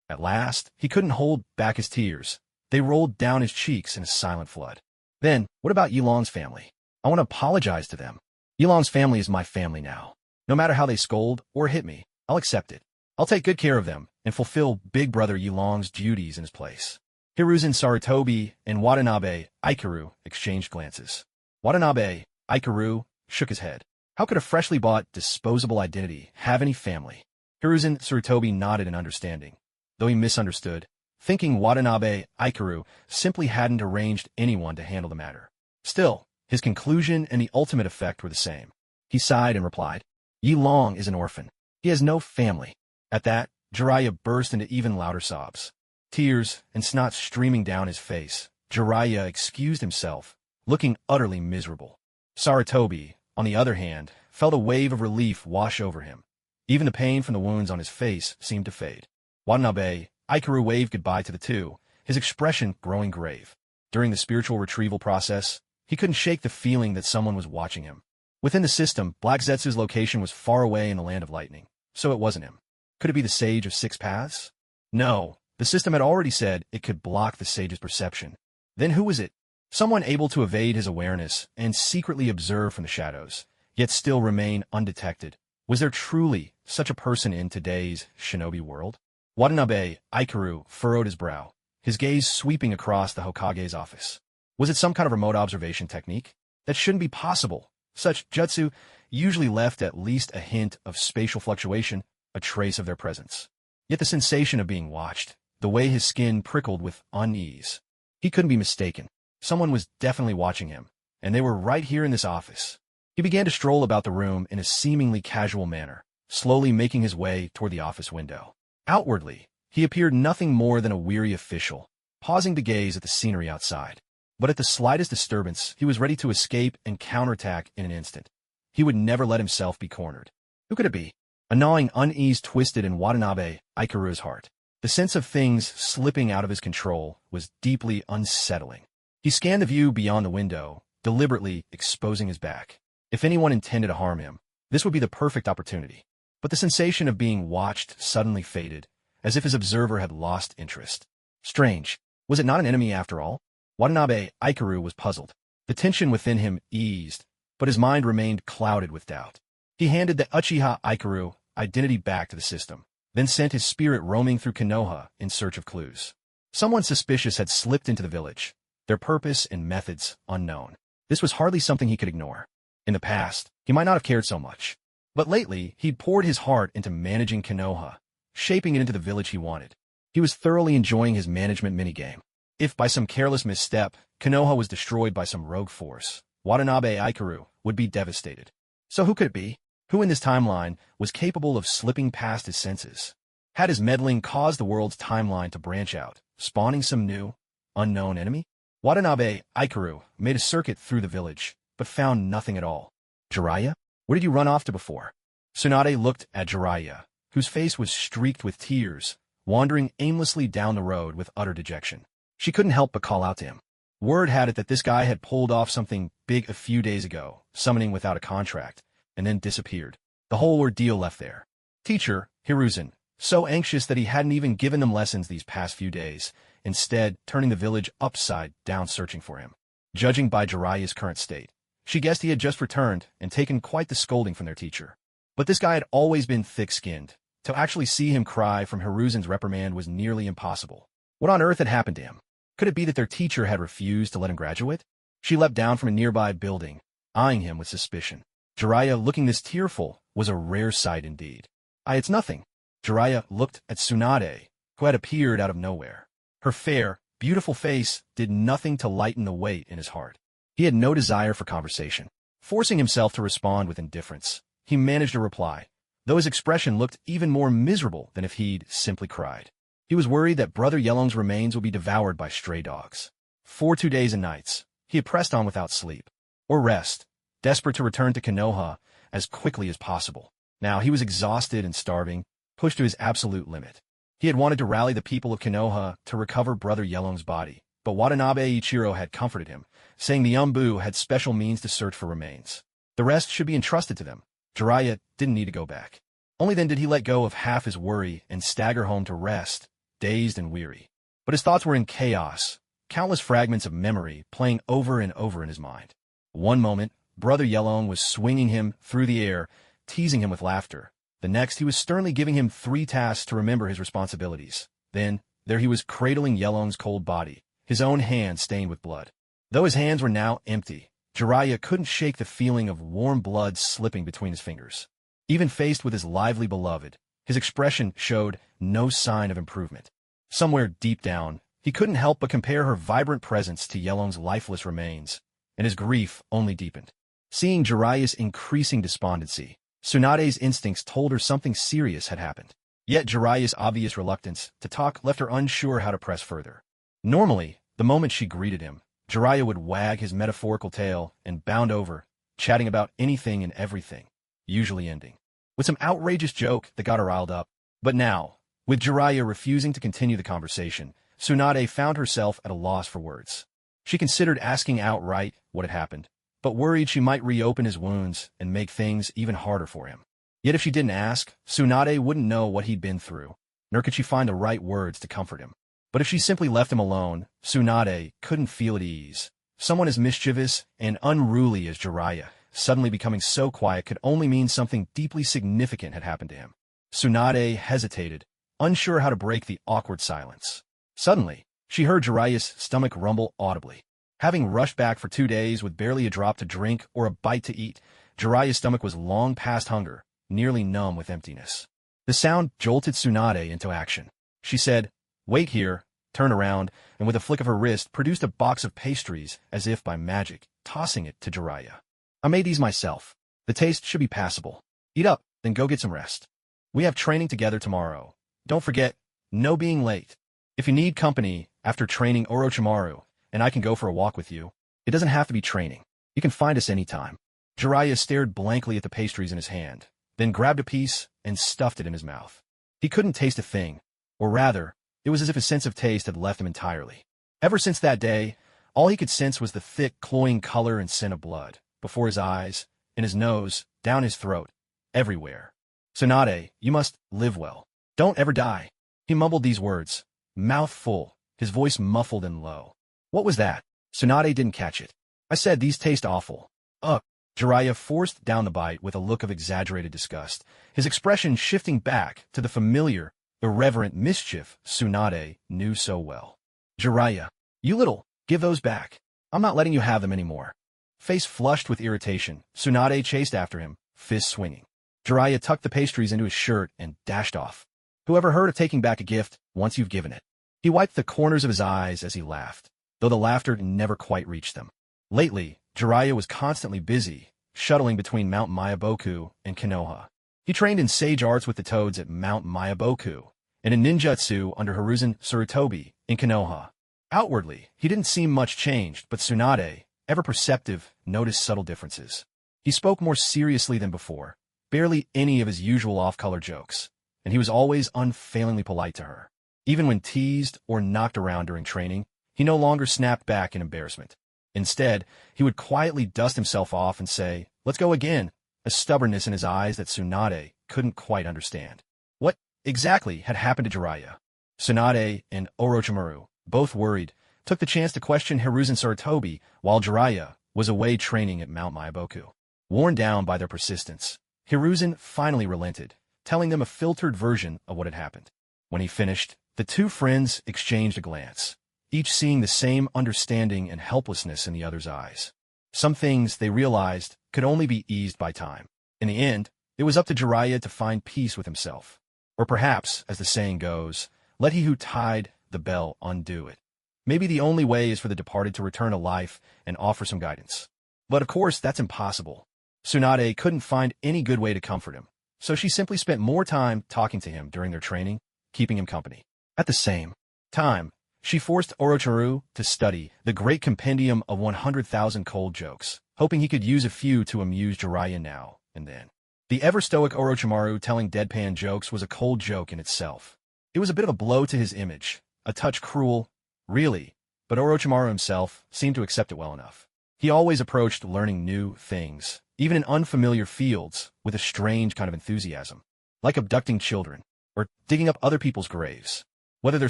At last, he couldn't hold back his tears. They rolled down his cheeks in a silent flood. Then, what about Yilong's family? I want to apologize to them. Yilong's family is my family now. No matter how they scold or hit me, I'll accept it. I'll take good care of them and fulfill big brother Yilong's duties in his place. Hiruzen Sarutobi and Watanabe Ikaru exchanged glances. Watanabe Ikaru shook his head. How could a freshly bought, disposable identity have any family? Hiruzen Sarutobi nodded in understanding, though he misunderstood, thinking Watanabe Ikaru simply hadn't arranged anyone to handle the matter. Still, his conclusion and the ultimate effect were the same. He sighed and replied, Yilong is an orphan. He has no family. At that, Jiraiya burst into even louder sobs. Tears and snot streaming down his face, Jiraiya excused himself, looking utterly miserable. Sarutobi, on the other hand, felt a wave of relief wash over him. Even the pain from the wounds on his face seemed to fade. Watanabe Ikaru waved goodbye to the two, his expression growing grave. During the spiritual retrieval process, he couldn't shake the feeling that someone was watching him. Within the system, Black Zetsu's location was far away in the Land of Lightning, so it wasn't him. Could it be the Sage of Six Paths? No, the system had already said it could block the Sage's perception. Then who was it? Someone able to evade his awareness and secretly observe from the shadows, yet still remain undetected. Was there truly such a person in today's shinobi world? Watanabe Ikaru furrowed his brow, his gaze sweeping across the Hokage's office. Was it some kind of remote observation technique? That shouldn't be possible. Such jutsu usually left at least a hint of spatial fluctuation, a trace of their presence. Yet the sensation of being watched, the way his skin prickled with unease. He couldn't be mistaken. Someone was definitely watching him, and they were right here in this office. He began to stroll about the room in a seemingly casual manner, slowly making his way toward the office window. Outwardly, he appeared nothing more than a weary official, pausing to gaze at the scenery outside. But at the slightest disturbance, he was ready to escape and counterattack in an instant. He would never let himself be cornered. Who could it be? A gnawing unease twisted in Watanabe Ikaru's heart. The sense of things slipping out of his control was deeply unsettling. He scanned the view beyond the window, deliberately exposing his back. If anyone intended to harm him, this would be the perfect opportunity. But the sensation of being watched suddenly faded, as if his observer had lost interest. Strange. Was it not an enemy after all? Watanabe Ikaru was puzzled. The tension within him eased, but his mind remained clouded with doubt. He handed the Uchiha Ikaru identity back to the system, then sent his spirit roaming through Konoha in search of clues. Someone suspicious had slipped into the village, their purpose and methods unknown. This was hardly something he could ignore. In the past, he might not have cared so much. But lately, he'd poured his heart into managing Konoha, shaping it into the village he wanted. He was thoroughly enjoying his management minigame. If by some careless misstep, Konoha was destroyed by some rogue force, Watanabe Ikaru would be devastated. So who could it be? Who in this timeline was capable of slipping past his senses? Had his meddling caused the world's timeline to branch out, spawning some new, unknown enemy? Watanabe Ikaru made a circuit through the village, but found nothing at all. Jiraiya? Where did you run off to before? Tsunade looked at Jiraiya, whose face was streaked with tears, wandering aimlessly down the road with utter dejection. She couldn't help but call out to him. Word had it that this guy had pulled off something big a few days ago, summoning without a contract, and then disappeared. The whole ordeal left there. Teacher, Hiruzen, so anxious that he hadn't even given them lessons these past few days, instead turning the village upside down searching for him. Judging by Jiraiya's current state, she guessed he had just returned and taken quite the scolding from their teacher. But this guy had always been thick-skinned. To actually see him cry from Hiruzen's reprimand was nearly impossible. What on earth had happened to him? Could it be that their teacher had refused to let him graduate? She leapt down from a nearby building, eyeing him with suspicion. Jiraiya, looking this tearful, was a rare sight indeed. It's nothing. Jiraiya looked at Tsunade, who had appeared out of nowhere. Her fair, beautiful face did nothing to lighten the weight in his heart. He had no desire for conversation. Forcing himself to respond with indifference, he managed a reply, though his expression looked even more miserable than if he'd simply cried. He was worried that Brother Yelong's remains would be devoured by stray dogs. For 2 days and nights, he had pressed on without sleep or rest, desperate to return to Konoha as quickly as possible. Now he was exhausted and starving, pushed to his absolute limit. He had wanted to rally the people of Konoha to recover Brother Yelong's body, but Watanabe Ichiro had comforted him, saying the Umbu had special means to search for remains. The rest should be entrusted to them. Jiraiya didn't need to go back. Only then did he let go of half his worry and stagger home to rest, dazed and weary. But his thoughts were in chaos, countless fragments of memory playing over and over in his mind. One moment, Brother Yelong was swinging him through the air, teasing him with laughter. The next, he was sternly giving him 3 tasks to remember his responsibilities. Then, there he was cradling Yelong's cold body, his own hands stained with blood. Though his hands were now empty, Jiraiya couldn't shake the feeling of warm blood slipping between his fingers. Even faced with his lively beloved, his expression showed no sign of improvement. Somewhere deep down, he couldn't help but compare her vibrant presence to Yelong's lifeless remains, and his grief only deepened. Seeing Jiraiya's increasing despondency, Tsunade's instincts told her something serious had happened. Yet Jiraiya's obvious reluctance to talk left her unsure how to press further. Normally, the moment she greeted him, Jiraiya would wag his metaphorical tail and bound over, chatting about anything and everything, usually ending with some outrageous joke that got her riled up. But now, with Jiraiya refusing to continue the conversation, Tsunade found herself at a loss for words. She considered asking outright what had happened, but worried she might reopen his wounds and make things even harder for him. Yet if she didn't ask, Tsunade wouldn't know what he'd been through, nor could she find the right words to comfort him. But if she simply left him alone, Tsunade couldn't feel at ease. Someone as mischievous and unruly as Jiraiya suddenly becoming so quiet could only mean something deeply significant had happened to him. Tsunade hesitated, unsure how to break the awkward silence. Suddenly, she heard Jiraiya's stomach rumble audibly. Having rushed back for 2 days with barely a drop to drink or a bite to eat, Jiraiya's stomach was long past hunger, nearly numb with emptiness. The sound jolted Tsunade into action. She said, "Wait here," turned around, and with a flick of her wrist produced a box of pastries as if by magic, tossing it to Jiraiya. "I made these myself. The taste should be passable. Eat up, then go get some rest. We have training together tomorrow. Don't forget, no being late. If you need company after training Orochimaru, and I can go for a walk with you, it doesn't have to be training. You can find us anytime." Jiraiya stared blankly at the pastries in his hand, then grabbed a piece and stuffed it in his mouth. He couldn't taste a thing, or rather, it was as if his sense of taste had left him entirely. Ever since that day, all he could sense was the thick, cloying color and scent of blood, before his eyes, in his nose, down his throat, everywhere. "Tsunade, you must live well. Don't ever die." He mumbled these words, mouth full, his voice muffled and low. "What was that?" Tsunade didn't catch it. "I said these taste awful." "Ugh." Jiraiya forced down the bite with a look of exaggerated disgust, his expression shifting back to the familiar, irreverent mischief Tsunade knew so well. "Jiraiya, you little, give those back. I'm not letting you have them anymore." Face flushed with irritation, Tsunade chased after him, fists swinging. Jiraiya tucked the pastries into his shirt and dashed off. Whoever heard of taking back a gift once you've given it? He wiped the corners of his eyes as he laughed, though the laughter never quite reached them. Lately, Jiraiya was constantly busy, shuttling between Mount Myaboku and Konoha. He trained in sage arts with the toads at Mount Myaboku, and in ninjutsu under Hiruzen Sarutobi in Konoha. Outwardly, he didn't seem much changed, but Tsunade, ever perceptive, noticed subtle differences. He spoke more seriously than before, barely any of his usual off-color jokes, and he was always unfailingly polite to her. Even when teased or knocked around during training, he no longer snapped back in embarrassment. Instead, he would quietly dust himself off and say, "Let's go again," a stubbornness in his eyes that Tsunade couldn't quite understand. What exactly had happened to Jiraiya? Tsunade and Orochimaru, both worried, took the chance to question Hiruzen Sarutobi while Jiraiya was away training at Mount Myaboku. Worn down by their persistence, Hiruzen finally relented, telling them a filtered version of what had happened. When he finished, the two friends exchanged a glance, each seeing the same understanding and helplessness in the other's eyes. Some things, they realized, could only be eased by time. In the end, it was up to Jiraiya to find peace with himself. Or perhaps, as the saying goes, let he who tied the bell undo it. Maybe the only way is for the departed to return to life and offer some guidance. But of course, that's impossible. Tsunade couldn't find any good way to comfort him, so she simply spent more time talking to him during their training, keeping him company. At the same time, she forced Orochimaru to study the great compendium of 100,000 cold jokes, hoping he could use a few to amuse Jiraiya now and then. The ever-stoic Orochimaru telling deadpan jokes was a cold joke in itself. It was a bit of a blow to his image, a touch cruel, really, but Orochimaru himself seemed to accept it well enough. He always approached learning new things, even in unfamiliar fields, with a strange kind of enthusiasm, like abducting children, or digging up other people's graves. Whether their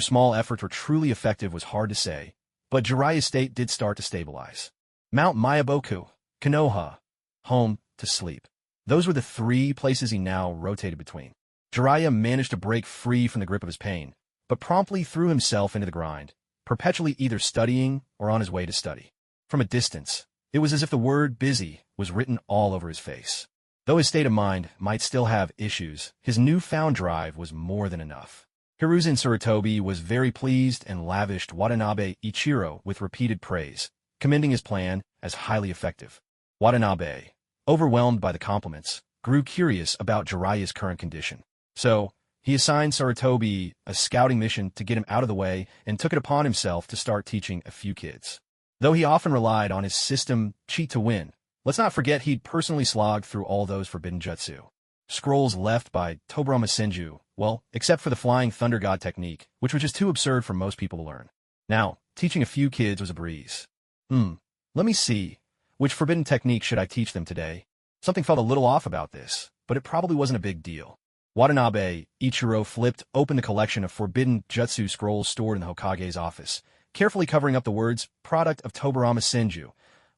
small efforts were truly effective was hard to say, but Jiraiya's state did start to stabilize. Mount Mayaboku, Konoha, home to sleep. Those were the 3 places he now rotated between. Jiraiya managed to break free from the grip of his pain, but promptly threw himself into the grind, perpetually either studying or on his way to study. From a distance, it was as if the word busy was written all over his face. Though his state of mind might still have issues, his newfound drive was more than enough. Hiruzen Sarutobi was very pleased and lavished Watanabe Ichiro with repeated praise, commending his plan as highly effective. Watanabe, overwhelmed by the compliments, grew curious about Jiraiya's current condition. So, he assigned Sarutobi a scouting mission to get him out of the way and took it upon himself to start teaching a few kids. Though he often relied on his system cheat to win, let's not forget he'd personally slogged through all those forbidden jutsu. Scrolls left by Tobirama Senju, well, except for the Flying Thunder God technique, which was just too absurd for most people to learn. Now, teaching a few kids was a breeze. Let me see. Which forbidden technique should I teach them today? Something felt a little off about this, but it probably wasn't a big deal. Watanabe Ichiro flipped open the collection of forbidden jutsu scrolls stored in the Hokage's office, carefully covering up the words, product of Tobirama Senju.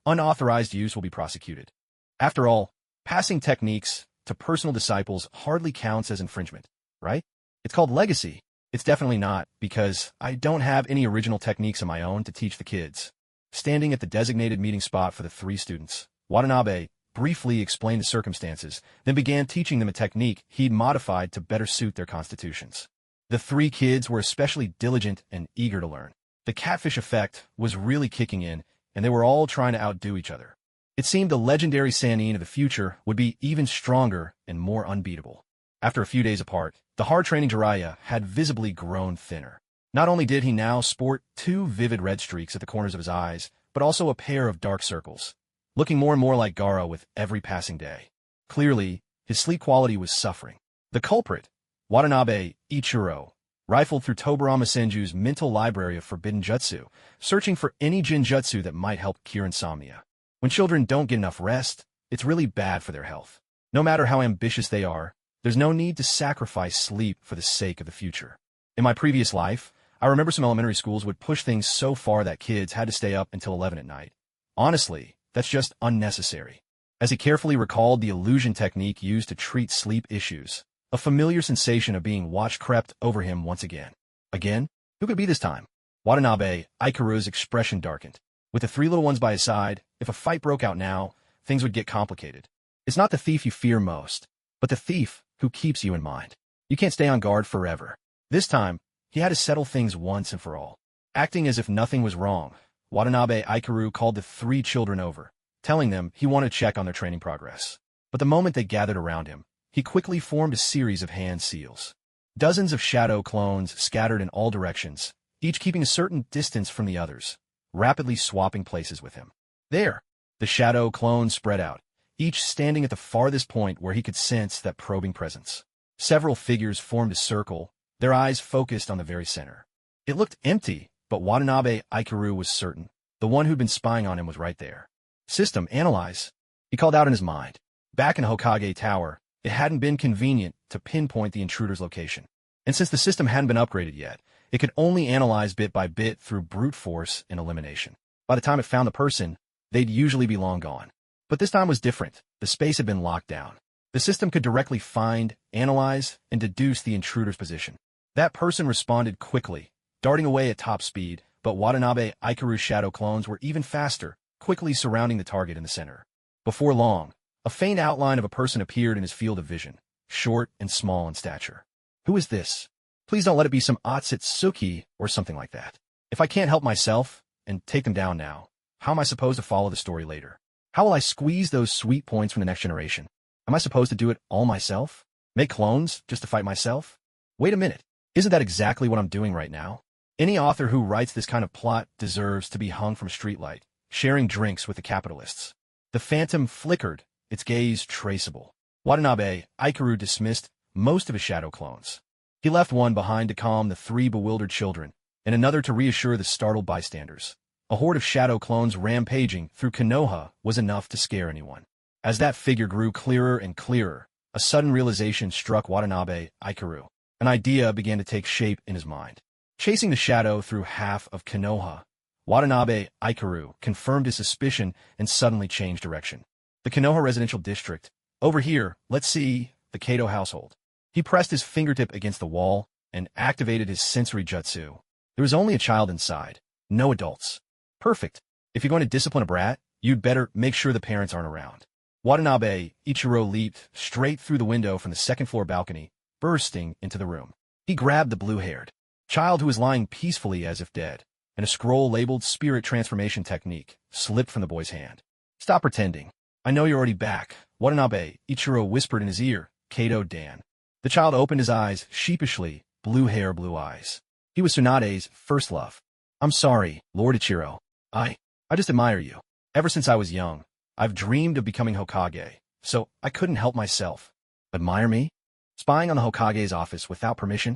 Unauthorized use will be prosecuted. After all, passing techniques to personal disciples hardly counts as infringement, right? It's called legacy. It's definitely not, because I don't have any original techniques of my own to teach the kids. Standing at the designated meeting spot for the 3 students, Watanabe briefly explained the circumstances, then began teaching them a technique he'd modified to better suit their constitutions. The 3 kids were especially diligent and eager to learn. The catfish effect was really kicking in, and they were all trying to outdo each other. It seemed the legendary Sannin of the future would be even stronger and more unbeatable. After a few days apart, the hard-training Jiraiya had visibly grown thinner. Not only did he now sport 2 vivid red streaks at the corners of his eyes, but also a pair of dark circles, looking more and more like Gaara with every passing day. Clearly, his sleep quality was suffering. The culprit, Watanabe Ichiro, rifled through Tobirama Senju's mental library of forbidden jutsu, searching for any jinjutsu that might help cure insomnia. When children don't get enough rest, it's really bad for their health. No matter how ambitious they are, there's no need to sacrifice sleep for the sake of the future. In my previous life, I remember some elementary schools would push things so far that kids had to stay up until 11 at night. Honestly, that's just unnecessary. As he carefully recalled the illusion technique used to treat sleep issues, a familiar sensation of being watched crept over him once again. Again? Who could it be this time? Watanabe Ikaru's expression darkened. With the 3 little ones by his side, if a fight broke out now, things would get complicated. It's not the thief you fear most, but the thief who keeps you in mind. You can't stay on guard forever. This time, he had to settle things once and for all. Acting as if nothing was wrong, Watanabe Ikaru called the 3 children over, telling them he wanted to check on their training progress. But the moment they gathered around him, he quickly formed a series of hand seals. Dozens of shadow clones scattered in all directions, each keeping a certain distance from the others, rapidly swapping places with him. There, the shadow clones spread out, each standing at the farthest point where he could sense that probing presence. Several figures formed a circle, their eyes focused on the very center. It looked empty, but Watanabe Ikaru was certain. The one who'd been spying on him was right there. System, analyze. He called out in his mind. Back in Hokage Tower, it hadn't been convenient to pinpoint the intruder's location. And since the system hadn't been upgraded yet, it could only analyze bit by bit through brute force and elimination. By the time it found the person, they'd usually be long gone. But this time was different. The space had been locked down. The system could directly find, analyze, and deduce the intruder's position. That person responded quickly, darting away at top speed, but Watanabe Ikaru's shadow clones were even faster, quickly surrounding the target in the center. Before long, a faint outline of a person appeared in his field of vision, short and small in stature. Who is this? Please don't let it be some Otsutsuki or something like that. If I can't help myself and take them down now, how am I supposed to follow the story later? How will I squeeze those sweet points from the next generation? Am I supposed to do it all myself? Make clones just to fight myself? Wait a minute. Isn't that exactly what I'm doing right now? Any author who writes this kind of plot deserves to be hung from a streetlight, sharing drinks with the capitalists. The phantom flickered, its gaze traceable. Watanabe Ikaru dismissed most of his shadow clones. He left one behind to calm the 3 bewildered children, and another to reassure the startled bystanders. A horde of shadow clones rampaging through Konoha was enough to scare anyone. As that figure grew clearer and clearer, a sudden realization struck Watanabe Ikaru. An idea began to take shape in his mind. Chasing the shadow through half of Konoha, Watanabe Ikaru confirmed his suspicion and suddenly changed direction. The Konoha residential district. Over here, let's see, the Kato household. He pressed his fingertip against the wall and activated his sensory jutsu. There was only a child inside, no adults. Perfect. If you're going to discipline a brat, you'd better make sure the parents aren't around. Watanabe Ichiro leaped straight through the window from the second-floor balcony, bursting into the room. He grabbed the blue-haired child who was lying peacefully as if dead, and a scroll labeled Spirit Transformation Technique slipped from the boy's hand. Stop pretending. I know you're already back, Watanabe Ichiro whispered in his ear, Kato Dan. The child opened his eyes sheepishly, blue hair, blue eyes. He was Tsunade's first love. I'm sorry, Lord Ichiro. I just admire you. Ever since I was young, I've dreamed of becoming Hokage, so I couldn't help myself. Admire me? Spying on the Hokage's office without permission?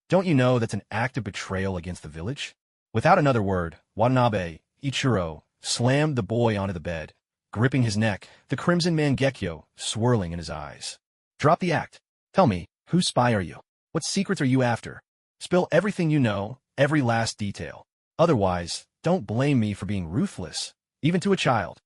Don't you know that's an act of betrayal against the village? Without another word, Watanabe Ichiro slammed the boy onto the bed, gripping his neck, the crimson mangekyo swirling in his eyes. Drop the act. Tell me, whose spy are you? What secrets are you after? Spill everything you know, every last detail. Otherwise, don't blame me for being ruthless, even to a child.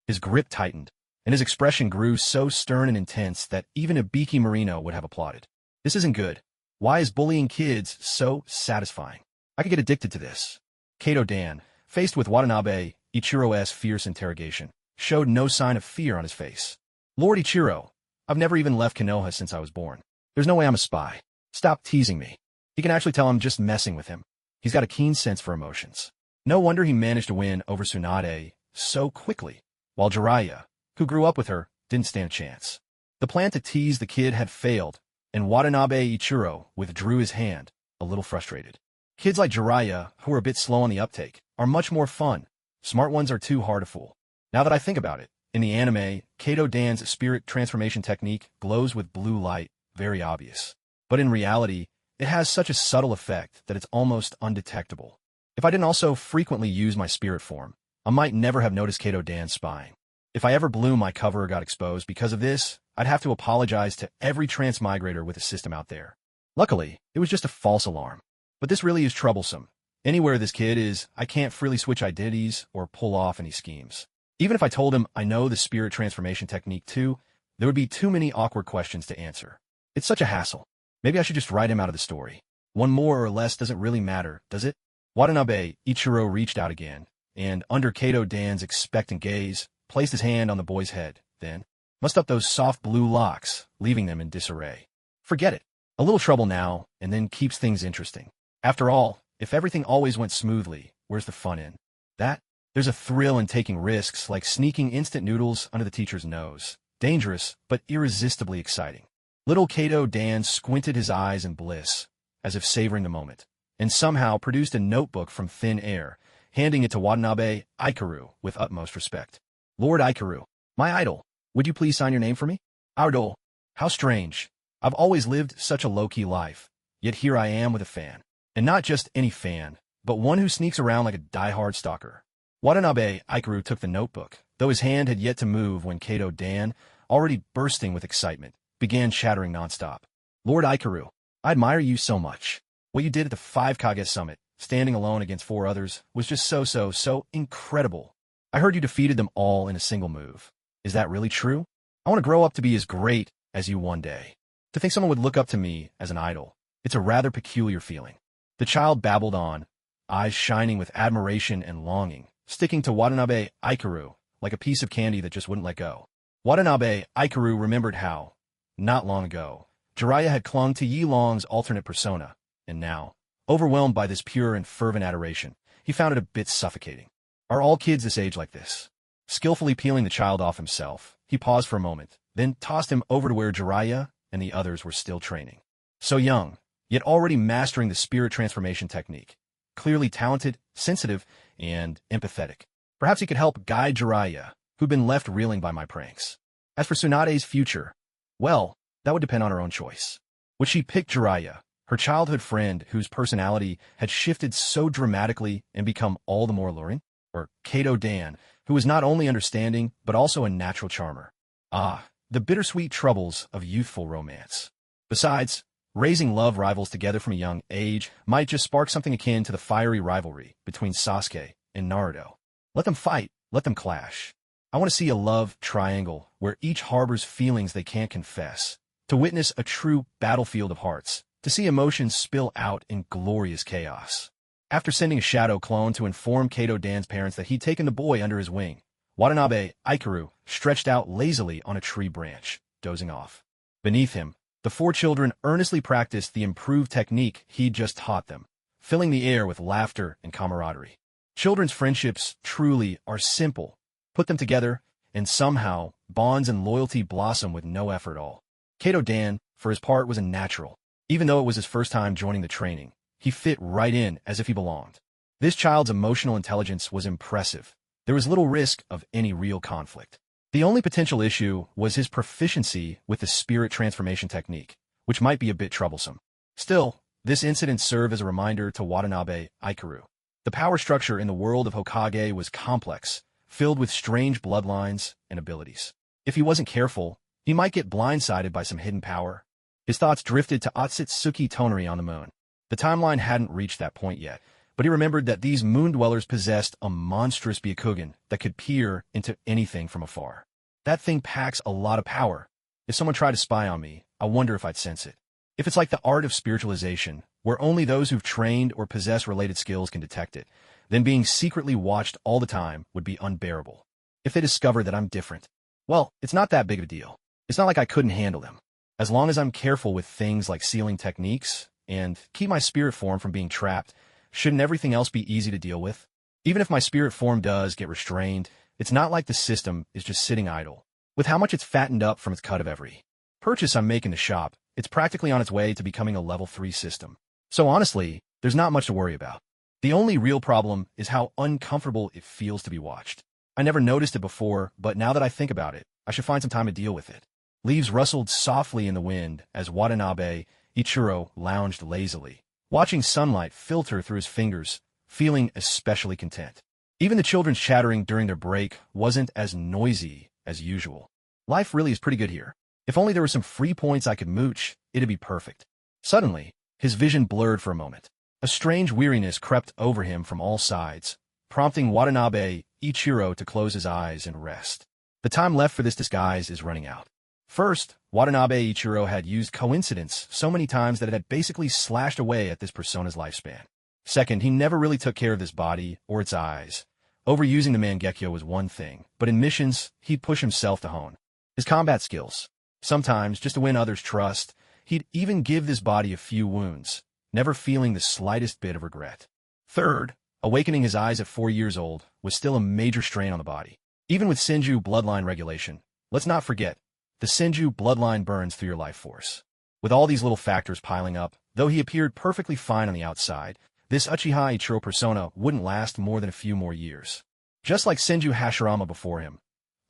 His grip tightened, and his expression grew so stern and intense that even a Biki Marino would have applauded. This isn't good. Why is bullying kids so satisfying? I could get addicted to this. Kato Dan, faced with Watanabe Ichiro's fierce interrogation, showed no sign of fear on his face. Lord Ichiro, I've never even left Konoha since I was born. There's no way I'm a spy. Stop teasing me. He can actually tell I'm just messing with him. He's got a keen sense for emotions. No wonder he managed to win over Tsunade so quickly, while Jiraiya, who grew up with her, didn't stand a chance. The plan to tease the kid had failed, and Watanabe Ichiro withdrew his hand, a little frustrated. Kids like Jiraiya, who are a bit slow on the uptake, are much more fun. Smart ones are too hard to fool. Now that I think about it, in the anime, Kato Dan's spirit transformation technique glows with blue light, very obvious. But in reality, it has such a subtle effect that it's almost undetectable. If I didn't also frequently use my spirit form, I might never have noticed Kato Dan spying. If I ever blew my cover or got exposed because of this, I'd have to apologize to every transmigrator with a system out there. Luckily, it was just a false alarm. But this really is troublesome. Anywhere this kid is, I can't freely switch identities or pull off any schemes. Even if I told him I know the spirit transformation technique too, there would be too many awkward questions to answer. It's such a hassle. Maybe I should just write him out of the story. One more or less doesn't really matter, does it? Watanabe Ichiro reached out again, and under Kato Dan's expectant gaze, placed his hand on the boy's head, then mussed up those soft blue locks, leaving them in disarray. Forget it. A little trouble now, and then keeps things interesting. After all, if everything always went smoothly, where's the fun in that? There's a thrill in taking risks like sneaking instant noodles under the teacher's nose. Dangerous, but irresistibly exciting. Little Kato Dan squinted his eyes in bliss, as if savoring the moment, and somehow produced a notebook from thin air, handing it to Watanabe Ikaru with utmost respect. Lord Ikaru, my idol, would you please sign your name for me? Idol. How strange. I've always lived such a low-key life, yet here I am with a fan. And not just any fan, but one who sneaks around like a die-hard stalker. Watanabe Ikaru took the notebook, though his hand had yet to move when Kato Dan, already bursting with excitement, began chattering nonstop. Lord Ikaru, I admire you so much. What you did at the 5 Kage Summit, standing alone against 4 others, was just so incredible. I heard you defeated them all in a single move. Is that really true? I want to grow up to be as great as you one day. To think someone would look up to me as an idol, it's a rather peculiar feeling. The child babbled on, eyes shining with admiration and longing, sticking to Watanabe Ikaru like a piece of candy that just wouldn't let go. Watanabe Ikaru remembered how, not long ago, Jiraiya had clung to Yi Long's alternate persona, and now, Overwhelmed by this pure and fervent adoration, he found it a bit suffocating. Are all kids this age like this? Skillfully peeling the child off himself, he paused for a moment, then tossed him over to where Jiraiya and the others were still training. So young, yet already mastering the spirit transformation technique. Clearly talented, sensitive, and empathetic. Perhaps he could help guide Jiraiya, who'd been left reeling by my pranks. As for Tsunade's future, well, that would depend on her own choice. Would she pick Jiraiya, her childhood friend whose personality had shifted so dramatically and become all the more alluring? Or Kato Dan, who was not only understanding, but also a natural charmer? Ah, the bittersweet troubles of youthful romance. Besides, raising love rivals together from a young age might just spark something akin to the fiery rivalry between Sasuke and Naruto. Let them fight, let them clash. I want to see a love triangle where each harbors feelings they can't confess, to witness a true battlefield of hearts, to see emotions spill out in glorious chaos. After sending a shadow clone to inform Kato Dan's parents that he'd taken the boy under his wing, Watanabe Ikaru stretched out lazily on a tree branch, dozing off. Beneath him, the four children earnestly practiced the improved technique he'd just taught them, filling the air with laughter and camaraderie. Children's friendships truly are simple. Put them together, and somehow, bonds and loyalty blossom with no effort at all. Kato Dan, for his part, was a natural. Even though it was his first time joining the training, he fit right in as if he belonged. This child's emotional intelligence was impressive. There was little risk of any real conflict. The only potential issue was his proficiency with the spirit transformation technique, which might be a bit troublesome. Still, this incident served as a reminder to Watanabe Ikaru. The power structure in the world of Hokage was complex, filled with strange bloodlines and abilities. If he wasn't careful, he might get blindsided by some hidden power. His thoughts drifted to Otsutsuki Tonari on the moon. The timeline hadn't reached that point yet, but he remembered that these moon-dwellers possessed a monstrous Byakugan that could peer into anything from afar. That thing packs a lot of power. If someone tried to spy on me, I wonder if I'd sense it. If it's like the art of spiritualization, where only those who've trained or possess related skills can detect it, then being secretly watched all the time would be unbearable. If they discover that I'm different, well, it's not that big of a deal. It's not like I couldn't handle them. As long as I'm careful with things like sealing techniques and keep my spirit form from being trapped, shouldn't everything else be easy to deal with? Even if my spirit form does get restrained, it's not like the system is just sitting idle. With how much it's fattened up from its cut of every purchase I'm making the shop, it's practically on its way to becoming a level 3 system. So honestly, there's not much to worry about. The only real problem is how uncomfortable it feels to be watched. I never noticed it before, but now that I think about it, I should find some time to deal with it. Leaves rustled softly in the wind as Watanabe Ichiro lounged lazily, watching sunlight filter through his fingers, feeling especially content. Even the children's chattering during their break wasn't as noisy as usual. Life really is pretty good here. If only there were some free points I could mooch, it'd be perfect. Suddenly, his vision blurred for a moment. A strange weariness crept over him from all sides, prompting Watanabe Ichiro to close his eyes and rest. The time left for this disguise is running out. First, Watanabe Ichiro had used coincidence so many times that it had basically slashed away at this persona's lifespan. Second, he never really took care of this body or its eyes. Overusing the Mangekyo was one thing, but in missions, he'd push himself to hone his combat skills. Sometimes, just to win others' trust, he'd even give this body a few wounds, never feeling the slightest bit of regret. Third, awakening his eyes at 4 years old was still a major strain on the body. Even with Senju bloodline regulation, let's not forget, the Senju bloodline burns through your life force. With all these little factors piling up, though he appeared perfectly fine on the outside, this Uchiha Ichiro persona wouldn't last more than a few more years. Just like Senju Hashirama before him,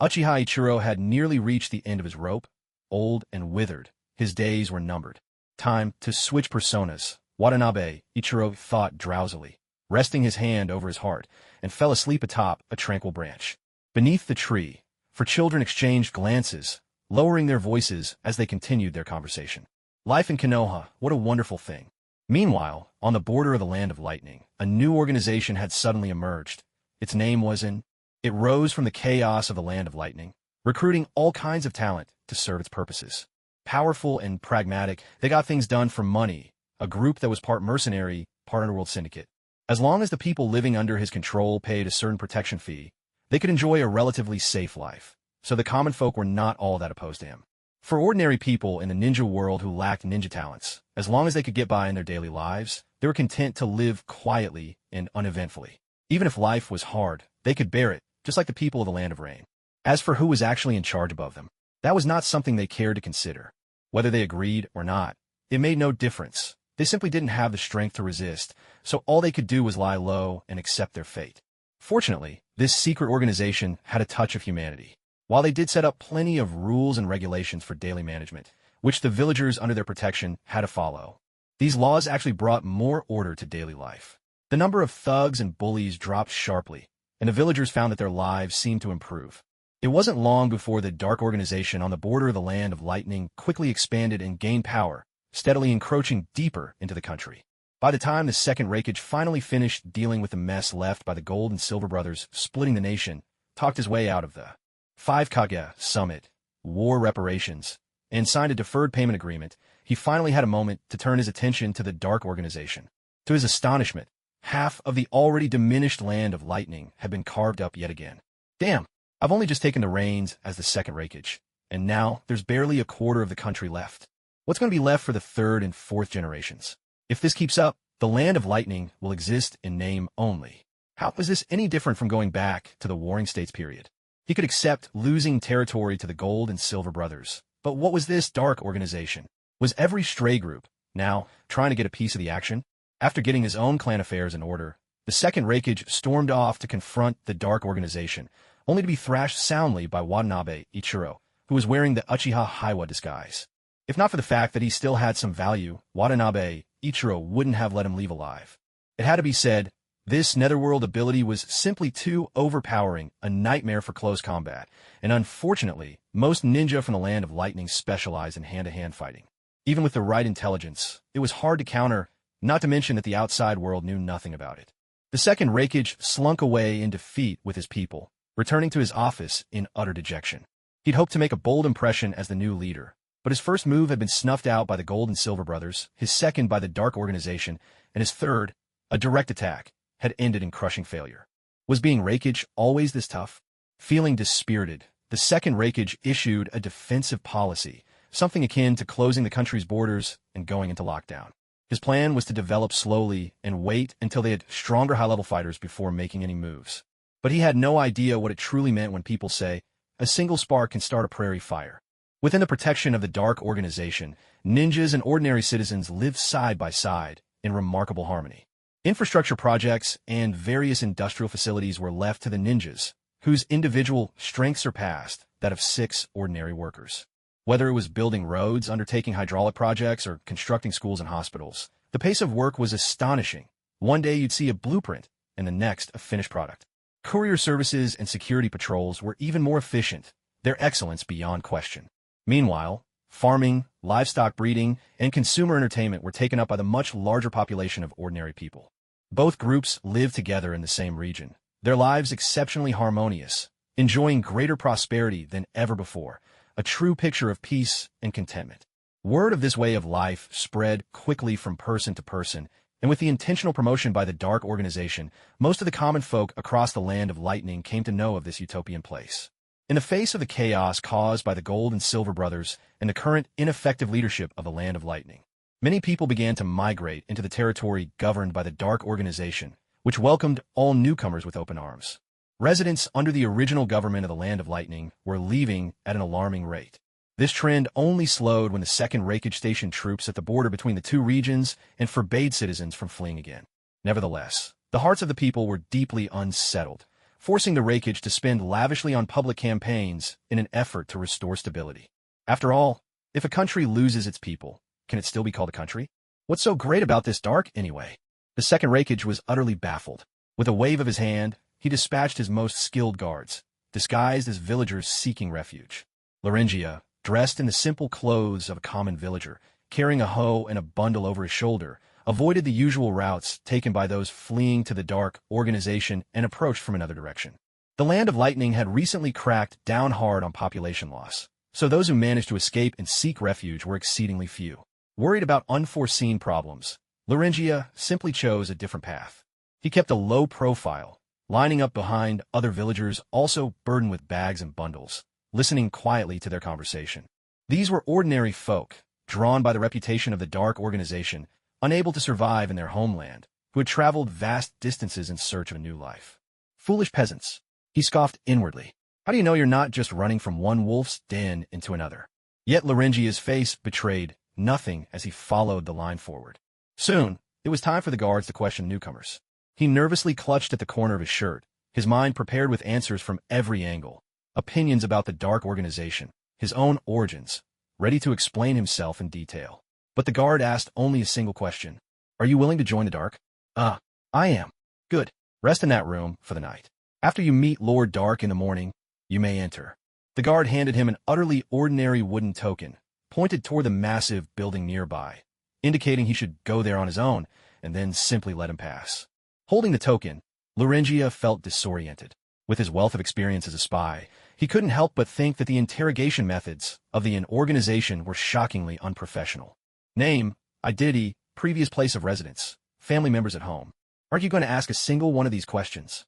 Uchiha Ichiro had nearly reached the end of his rope. Old and withered, his days were numbered. Time to switch personas, Watanabe Ichiro thought drowsily, resting his hand over his heart, and fell asleep atop a tranquil branch. Beneath the tree, for children exchanged glances, lowering their voices as they continued their conversation. Life in Konoha, what a wonderful thing. Meanwhile, on the border of the Land of Lightning, a new organization had suddenly emerged. Its name was It rose from the chaos of the Land of Lightning, recruiting all kinds of talent to serve its purposes. Powerful and pragmatic, they got things done for money, a group that was part mercenary, part underworld syndicate. As long as the people living under his control paid a certain protection fee, they could enjoy a relatively safe life, so the common folk were not all that opposed to him. For ordinary people in the ninja world who lacked ninja talents, as long as they could get by in their daily lives, They were content to live quietly and uneventfully. Even if life was hard, they could bear it, just like the people of the Land of Rain. As for who was actually in charge above them, that was not something they cared to consider. Whether they agreed or not, it made no difference. They simply didn't have the strength to resist, so all they could do was lie low and accept their fate. Fortunately, this secret organization had a touch of humanity. While they did set up plenty of rules and regulations for daily management, which the villagers under their protection had to follow, these laws actually brought more order to daily life. The number of thugs and bullies dropped sharply, and the villagers found that their lives seemed to improve. It wasn't long before the dark organization on the border of the Land of Lightning quickly expanded and gained power, steadily encroaching deeper into the country. By the time the second Raikage finally finished dealing with the mess left by the Gold and Silver brothers splitting the nation, talked his way out of the 5 Kage Summit, war reparations, and signed a deferred payment agreement, he finally had a moment to turn his attention to the dark organization. To his astonishment, half of the already diminished Land of Lightning had been carved up yet again. Damn, I've only just taken the reins as the second Raikage, and now there's barely a quarter of the country left. What's going to be left for the third and fourth generations? If this keeps up, the Land of Lightning will exist in name only. How is this any different from going back to the Warring States period? He could accept losing territory to the Gold and Silver brothers, but what was this dark organization? Was every stray group now trying to get a piece of the action? After getting his own clan affairs in order, the second Raikage stormed off to confront the dark organization, only to be thrashed soundly by Watanabe Ichiro, who was wearing the Uchiha Haiwa disguise. If not for the fact that he still had some value, Watanabe Ichiro wouldn't have let him leave alive. It had to be said, this netherworld ability was simply too overpowering, a nightmare for close combat, and unfortunately, most ninja from the Land of Lightning specialize in hand-to-hand fighting. Even with the right intelligence, it was hard to counter, not to mention that the outside world knew nothing about it. The second Raikage slunk away in defeat with his people, returning to his office in utter dejection. He'd hoped to make a bold impression as the new leader, but his first move had been snuffed out by the Gold and Silver brothers, his second by the Dark Organization, and his third, a direct attack, had ended in crushing failure. Was being Raikage always this tough? Feeling dispirited, the second Raikage issued a defensive policy, something akin to closing the country's borders and going into lockdown. His plan was to develop slowly and wait until they had stronger high-level fighters before making any moves. But he had no idea what it truly meant when people say, a single spark can start a prairie fire. Within the protection of the Dark Organization, ninjas and ordinary citizens lived side by side in remarkable harmony. Infrastructure projects and various industrial facilities were left to the ninjas, whose individual strength surpassed that of 6 ordinary workers. Whether it was building roads, undertaking hydraulic projects, or constructing schools and hospitals, the pace of work was astonishing. One day you'd see a blueprint, and the next a finished product. Courier services and security patrols were even more efficient, their excellence beyond question. Meanwhile, farming, livestock breeding, and consumer entertainment were taken up by the much larger population of ordinary people. Both groups lived together in the same region, their lives exceptionally harmonious, enjoying greater prosperity than ever before, a true picture of peace and contentment. Word of this way of life spread quickly from person to person, and with the intentional promotion by the Dark Organization, most of the common folk across the Land of Lightning came to know of this utopian place. In the face of the chaos caused by the Gold and Silver brothers and the current ineffective leadership of the Land of Lightning, many people began to migrate into the territory governed by the Dark Organization, which welcomed all newcomers with open arms. Residents under the original government of the Land of Lightning were leaving at an alarming rate. This trend only slowed when the second Raikage stationed troops at the border between the two regions and forbade citizens from fleeing again. Nevertheless, the hearts of the people were deeply unsettled, forcing the Raikage to spend lavishly on public campaigns in an effort to restore stability. After all, if a country loses its people, can it still be called a country? What's so great about this dark, anyway? The second Raikage was utterly baffled. With a wave of his hand, he dispatched his most skilled guards, disguised as villagers seeking refuge. Larengia, dressed in the simple clothes of a common villager, carrying a hoe and a bundle over his shoulder, avoided the usual routes taken by those fleeing to the Dark Organization and approached from another direction. The Land of Lightning had recently cracked down hard on population loss, so those who managed to escape and seek refuge were exceedingly few. Worried about unforeseen problems, Larengia simply chose a different path. He kept a low profile, lining up behind other villagers also burdened with bags and bundles, listening quietly to their conversation. These were ordinary folk, drawn by the reputation of the Dark Organization, unable to survive in their homeland, who had traveled vast distances in search of a new life. Foolish peasants, he scoffed inwardly. How do you know you're not just running from one wolf's den into another? Yet Laringia's face betrayed nothing as he followed the line forward. Soon, it was time for the guards to question newcomers. He nervously clutched at the corner of his shirt, his mind prepared with answers from every angle, opinions about the dark organization, his own origins, ready to explain himself in detail. But the guard asked only a single question. Are you willing to join the dark? I am. Good. Rest in that room for the night. After you meet Lord Dark in the morning, you may enter. The guard handed him an utterly ordinary wooden token, pointed toward the massive building nearby, indicating he should go there on his own, and then simply let him pass. Holding the token, Laringia felt disoriented. With his wealth of experience as a spy, he couldn't help but think that the interrogation methods of the organization were shockingly unprofessional. Name, identity, previous place of residence, family members at home. Aren't you going to ask a single one of these questions?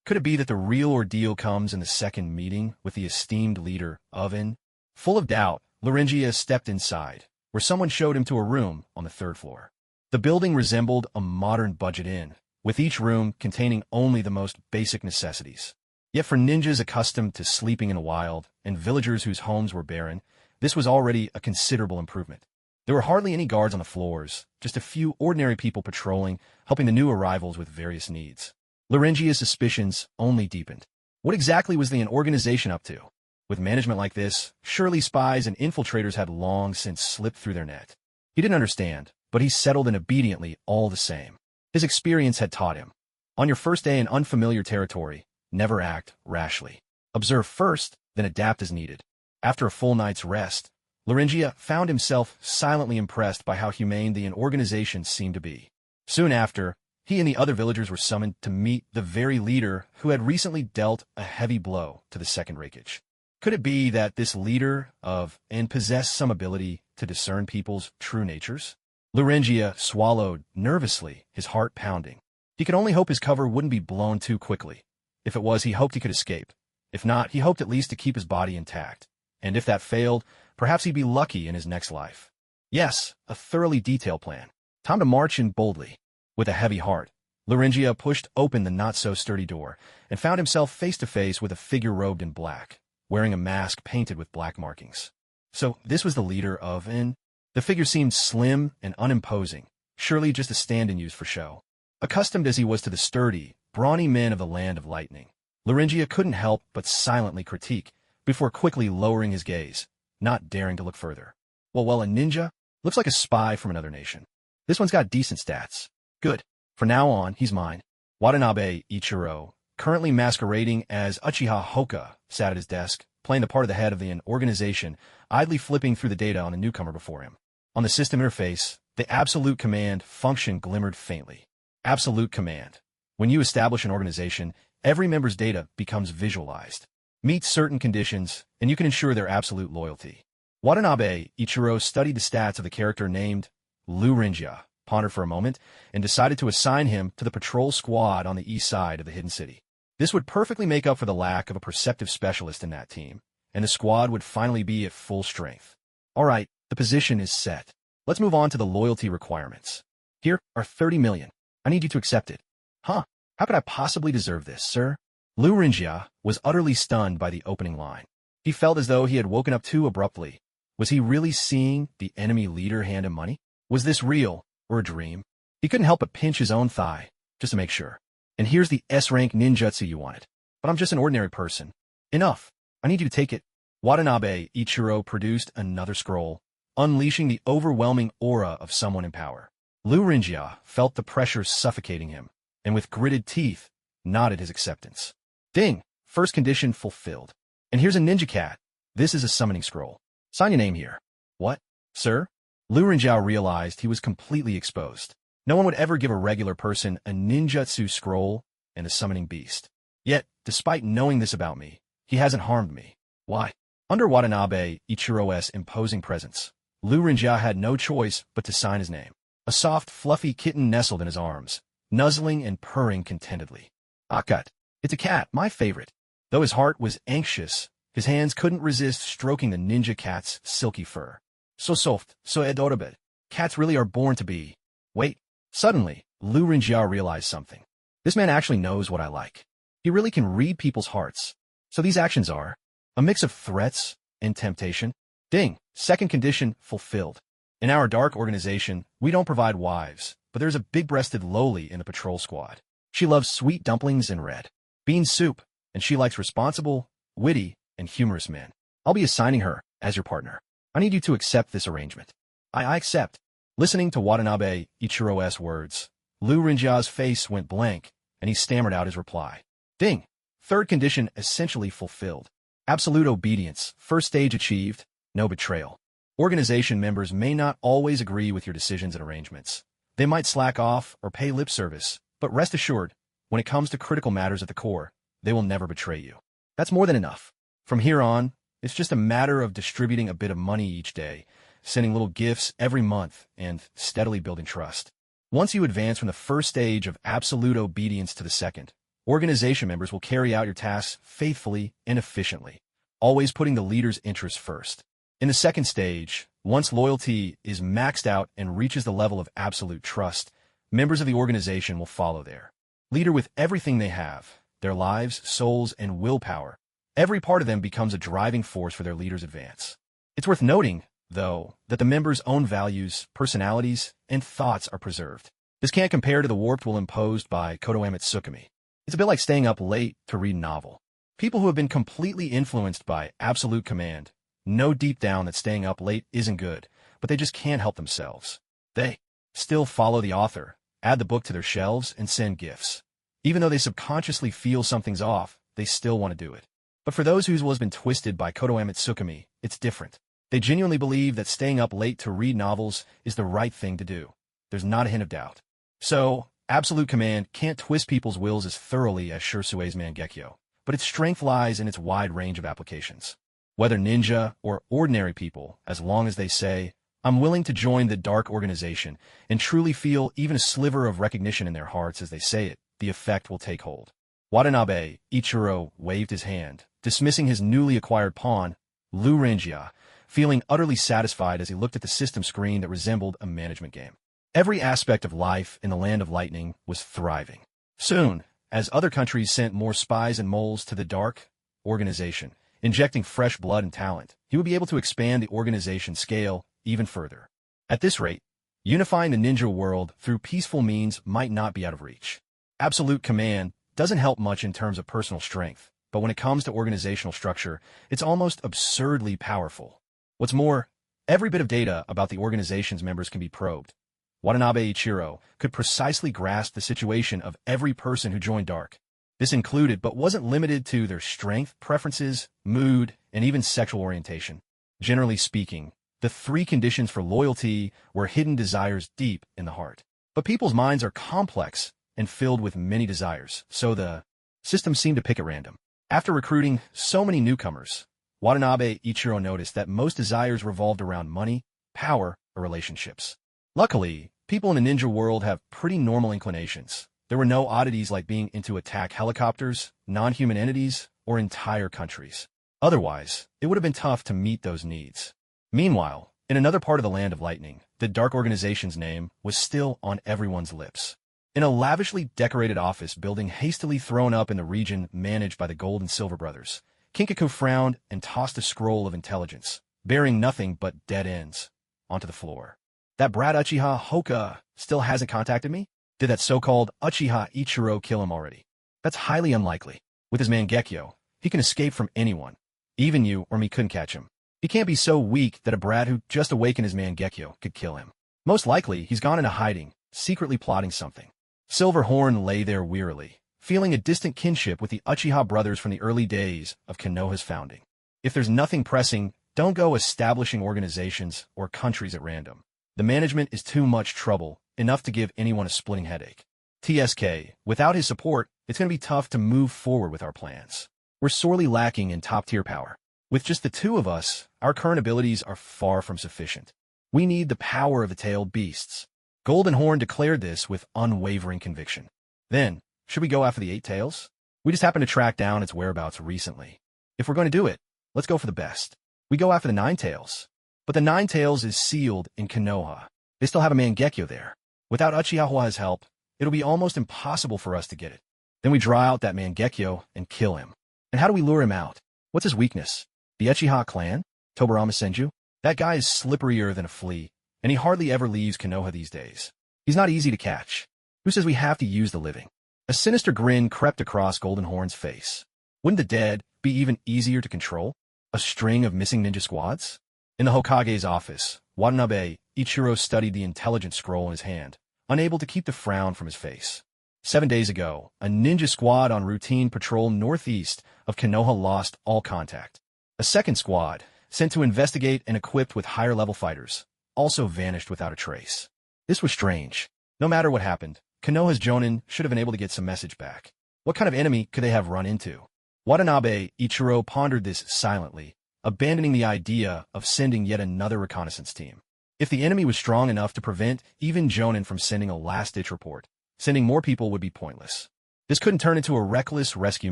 Could it be that the real ordeal comes in the second meeting with the esteemed leader of N? Full of doubt, Laringia stepped inside, where someone showed him to a room on the third floor. The building resembled a modern budget inn, with each room containing only the most basic necessities. Yet for ninjas accustomed to sleeping in the wild and villagers whose homes were barren, this was already a considerable improvement. There were hardly any guards on the floors, just a few ordinary people patrolling, helping the new arrivals with various needs. Laringia's suspicions only deepened. What exactly was the organization up to? With management like this, surely spies and infiltrators had long since slipped through their net. He didn't understand, but he settled in obediently all the same. His experience had taught him. On your first day in unfamiliar territory, never act rashly. Observe first, then adapt as needed. After a full night's rest, Laringia found himself silently impressed by how humane the organization seemed to be. Soon after, he and the other villagers were summoned to meet the very leader who had recently dealt a heavy blow to the second rakeage. Could it be that this leader of and possessed some ability to discern people's true natures? Laringia swallowed nervously, his heart pounding. He could only hope his cover wouldn't be blown too quickly. If it was, he hoped he could escape. If not, he hoped at least to keep his body intact. And if that failed, perhaps he'd be lucky in his next life. Yes, a thoroughly detailed plan. Time to march in boldly. With a heavy heart, Laringia pushed open the not-so-sturdy door and found himself face-to-face with a figure robed in black, wearing a mask painted with black markings. So this was the leader of N? The figure seemed slim and unimposing, surely just a stand-in used for show. Accustomed as he was to the sturdy, brawny men of the Land of Lightning, Laringia couldn't help but silently critique, before quickly lowering his gaze, not daring to look further. Well, a ninja? Looks like a spy from another nation. This one's got decent stats. Good. From now on, he's mine. Watanabe Ichiro, currently masquerading as Uchiha Hoka, sat at his desk, playing the part of the head of the organization, idly flipping through the data on the newcomer before him. On the system interface, the absolute command function glimmered faintly. Absolute command. When you establish an organization, every member's data becomes visualized. Meet certain conditions, and you can ensure their absolute loyalty. Watanabe Ichiro studied the stats of the character named Laringia, pondered for a moment, and decided to assign him to the patrol squad on the east side of the hidden city. This would perfectly make up for the lack of a perceptive specialist in that team, and the squad would finally be at full strength. All right, the position is set. Let's move on to the loyalty requirements. Here are 30 million. I need you to accept it. Huh? How could I possibly deserve this, sir? Laringia was utterly stunned by the opening line. He felt as though he had woken up too abruptly. Was he really seeing the enemy leader hand him money? Was this real, or a dream? He couldn't help but pinch his own thigh, just to make sure. And here's the S-rank ninjutsu you wanted. But I'm just an ordinary person. Enough. I need you to take it. Watanabe Ichiro produced another scroll, unleashing the overwhelming aura of someone in power. Laringia felt the pressure suffocating him, and with gritted teeth, nodded his acceptance. Ding! First condition fulfilled. And here's a ninja cat. This is a summoning scroll. Sign your name here. What? Sir? Laringia realized he was completely exposed. No one would ever give a regular person a ninjutsu scroll and a summoning beast. Yet, despite knowing this about me, he hasn't harmed me. Why? Under Watanabe Ichiro's imposing presence, Laringia had no choice but to sign his name. A soft, fluffy kitten nestled in his arms, nuzzling and purring contentedly. Akat. It's a cat, my favorite. Though his heart was anxious, his hands couldn't resist stroking the ninja cat's silky fur. So soft, so adorable. Cats really are born to be. Wait. Suddenly, Lu Rinjia realized something. This man actually knows what I like. He really can read people's hearts. So these actions are a mix of threats and temptation. Ding. Second condition fulfilled. In our dark organization, we don't provide wives, but there's a big-breasted lowly in the patrol squad. She loves sweet dumplings and red bean soup, and she likes responsible, witty, and humorous men. I'll be assigning her as your partner. I need you to accept this arrangement. I accept. Listening to Watanabe Ichiro's words, Lu Rinjia's face went blank, and he stammered out his reply. Ding. Third condition essentially fulfilled. Absolute obedience. First stage achieved. No betrayal. Organization members may not always agree with your decisions and arrangements. They might slack off or pay lip service, but rest assured, when it comes to critical matters at the core, they will never betray you. That's more than enough. From here on, it's just a matter of distributing a bit of money each day, sending little gifts every month, and steadily building trust. Once you advance from the first stage of absolute obedience to the second, organization members will carry out your tasks faithfully and efficiently, always putting the leader's interests first. In the second stage, once loyalty is maxed out and reaches the level of absolute trust, members of the organization will follow their leader with everything they have, their lives, souls, and willpower. Every part of them becomes a driving force for their leader's advance. It's worth noting, though, that the members' own values, personalities, and thoughts are preserved. This can't compare to the warped will imposed by Kodoeme Tsukumi. It's a bit like staying up late to read a novel. People who have been completely influenced by absolute command know deep down that staying up late isn't good, but they just can't help themselves. They still follow the author, add the book to their shelves, and send gifts. Even though they subconsciously feel something's off, they still want to do it. But for those whose will has been twisted by Kodoeme Tsukumi, it's different. They genuinely believe that staying up late to read novels is the right thing to do. There's not a hint of doubt. So, absolute command can't twist people's wills as thoroughly as Shursue's Mangekyo, but its strength lies in its wide range of applications. Whether ninja or ordinary people, as long as they say, I'm willing to join the dark organization, and truly feel even a sliver of recognition in their hearts as they say it, the effect will take hold. Watanabe Ichiro waved his hand, dismissing his newly acquired pawn, Lu Rinjia, feeling utterly satisfied as he looked at the system screen that resembled a management game. Every aspect of life in the Land of Lightning was thriving. Soon, as other countries sent more spies and moles to the dark organization, injecting fresh blood and talent, he would be able to expand the organization's scale even further. At this rate, unifying the ninja world through peaceful means might not be out of reach. Absolute command doesn't help much in terms of personal strength, but when it comes to organizational structure, it's almost absurdly powerful. What's more, every bit of data about the organization's members can be probed. Watanabe Ichiro could precisely grasp the situation of every person who joined Dark. This included but wasn't limited to their strength, preferences, mood, and even sexual orientation. Generally speaking, the three conditions for loyalty were hidden desires deep in the heart. But people's minds are complex and filled with many desires, so the system seemed to pick at random. After recruiting so many newcomers, Watanabe Ichiro noticed that most desires revolved around money, power, or relationships. Luckily, people in the ninja world have pretty normal inclinations. There were no oddities like being into attack helicopters, non-human entities, or entire countries. Otherwise, it would have been tough to meet those needs. Meanwhile, in another part of the Land of Lightning, the Dark Organization's name was still on everyone's lips. In a lavishly decorated office building hastily thrown up in the region managed by the Gold and Silver Brothers, Kinkaku frowned and tossed a scroll of intelligence, bearing nothing but dead ends, onto the floor. That brat Uchiha Hoka still hasn't contacted me? Did that so-called Uchiha Ichiro kill him already? That's highly unlikely. With his Mangekyo, he can escape from anyone. Even you or me couldn't catch him. He can't be so weak that a brat who just awakened his Mangekyo could kill him. Most likely, he's gone into hiding, secretly plotting something. Silverhorn lay there wearily, feeling a distant kinship with the Uchiha brothers from the early days of Konoha's founding. If there's nothing pressing, don't go establishing organizations or countries at random. The management is too much trouble, enough to give anyone a splitting headache. TSK, without his support, it's going to be tough to move forward with our plans. We're sorely lacking in top-tier power. With just the two of us, our current abilities are far from sufficient. We need the power of the tailed beasts. Golden Horn declared this with unwavering conviction. Then, should we go after the Eight Tails? We just happened to track down its whereabouts recently. If we're going to do it, let's go for the best. We go after the Nine Tails. But the Nine Tails is sealed in Konoha. They still have a Mangekyo there. Without Uchiha's help, it'll be almost impossible for us to get it. Then we draw out that man Gekyo and kill him. And how do we lure him out? What's his weakness? The Uchiha clan? Tobarama Senju? That guy is slipperier than a flea, and he hardly ever leaves Konoha these days. He's not easy to catch. Who says we have to use the living? A sinister grin crept across Golden Horn's face. Wouldn't the dead be even easier to control? A string of missing ninja squads? In the Hokage's office, Watanabe Ichiro studied the intelligence scroll in his hand, unable to keep the frown from his face. 7 days ago, a ninja squad on routine patrol northeast of Konoha lost all contact. A second squad, sent to investigate and equipped with higher-level fighters, also vanished without a trace. This was strange. No matter what happened, Konoha's Jonin should have been able to get some message back. What kind of enemy could they have run into? Watanabe Ichiro pondered this silently, abandoning the idea of sending yet another reconnaissance team. If the enemy was strong enough to prevent even Jonin from sending a last-ditch report, sending more people would be pointless. This couldn't turn into a reckless rescue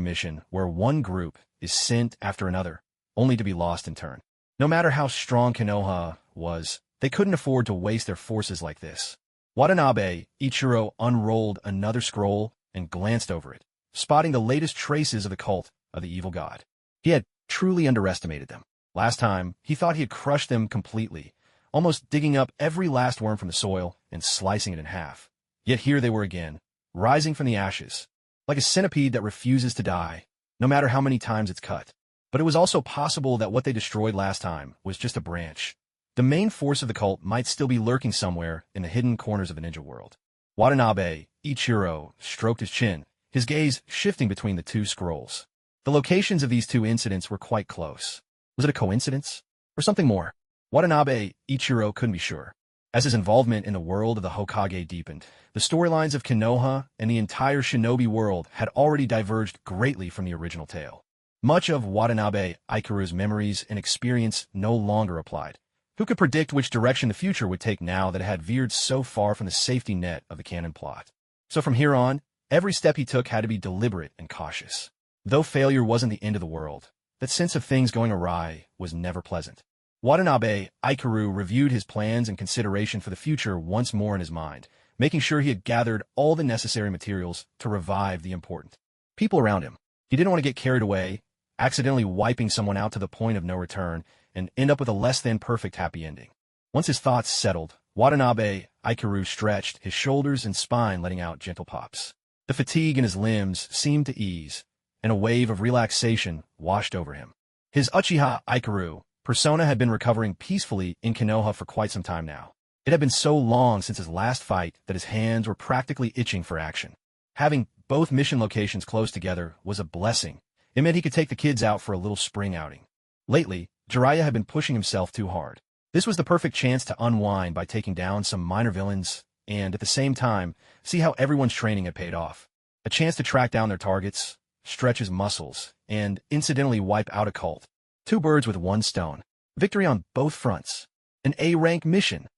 mission where one group is sent after another, only to be lost in turn. No matter how strong Konoha was, they couldn't afford to waste their forces like this. Watanabe Ichiro unrolled another scroll and glanced over it, spotting the latest traces of the cult of the evil god. He had truly underestimated them. Last time, he thought he had crushed them completely, almost digging up every last worm from the soil and slicing it in half. Yet here they were again, rising from the ashes, like a centipede that refuses to die, no matter how many times it's cut. But it was also possible that what they destroyed last time was just a branch. The main force of the cult might still be lurking somewhere in the hidden corners of the ninja world. Watanabe Ichiro stroked his chin, his gaze shifting between the two scrolls. The locations of these two incidents were quite close. Was it a coincidence? Or something more? Watanabe Ichiro couldn't be sure. As his involvement in the world of the Hokage deepened, the storylines of Konoha and the entire shinobi world had already diverged greatly from the original tale. Much of Watanabe Ikeru's memories and experience no longer applied. Who could predict which direction the future would take now that it had veered so far from the safety net of the canon plot? So from here on, every step he took had to be deliberate and cautious. Though failure wasn't the end of the world, that sense of things going awry was never pleasant. Watanabe Ikeru reviewed his plans and consideration for the future once more in his mind, making sure he had gathered all the necessary materials to revive the important people around him. He didn't want to get carried away, accidentally wiping someone out to the point of no return, and end up with a less-than-perfect happy ending. Once his thoughts settled, Watanabe Ikeru stretched, his shoulders and spine letting out gentle pops. The fatigue in his limbs seemed to ease, and a wave of relaxation washed over him. His Uchiha Ikeru persona had been recovering peacefully in Konoha for quite some time now. It had been so long since his last fight that his hands were practically itching for action. Having both mission locations close together was a blessing. It meant he could take the kids out for a little spring outing. Lately, Jiraiya had been pushing himself too hard. This was the perfect chance to unwind by taking down some minor villains and, at the same time, see how everyone's training had paid off. A chance to track down their targets, stretch his muscles, and incidentally wipe out a cult. 2 birds with 1 stone. Victory on both fronts. An A-rank mission.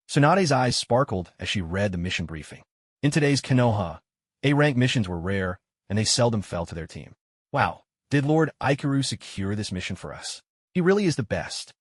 Tsunade's eyes sparkled as she read the mission briefing. In today's Konoha, A-rank missions were rare, and they seldom fell to their team. Wow, did Lord Ikeru secure this mission for us? He really is the best.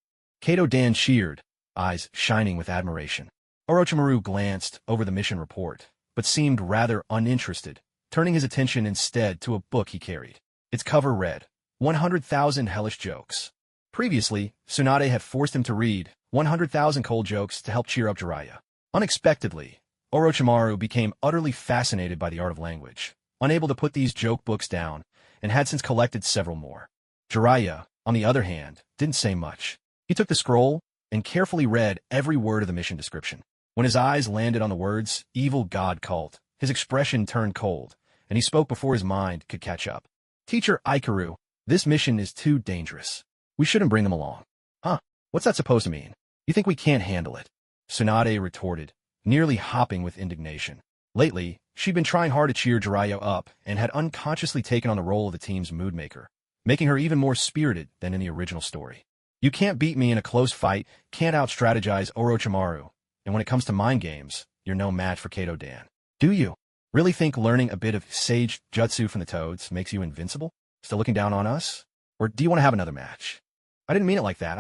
Kato Dan cheered, eyes shining with admiration. Orochimaru glanced over the mission report, but seemed rather uninterested, turning his attention instead to a book he carried. Its cover read, 100,000 Hellish Jokes. Previously, Tsunade had forced him to read 100,000 cold jokes to help cheer up Jiraiya. Unexpectedly, Orochimaru became utterly fascinated by the art of language, unable to put these joke books down, and had since collected several more. Jiraiya, on the other hand, didn't say much. He took the scroll and carefully read every word of the mission description. When his eyes landed on the words, evil god cult, his expression turned cold, and he spoke before his mind could catch up. Teacher Ikeru, this mission is too dangerous. We shouldn't bring them along. Huh? What's that supposed to mean? You think we can't handle it? Tsunade retorted, nearly hopping with indignation. Lately, she'd been trying hard to cheer Jiraiya up and had unconsciously taken on the role of the team's mood maker, making her even more spirited than in the original story. You can't beat me in a close fight, can't out-strategize Orochimaru, and when it comes to mind games, you're no match for Kato Dan. Do you really think learning a bit of sage jutsu from the Toads makes you invincible? Still looking down on us? Or do you want to have another match? I didn't mean it like that,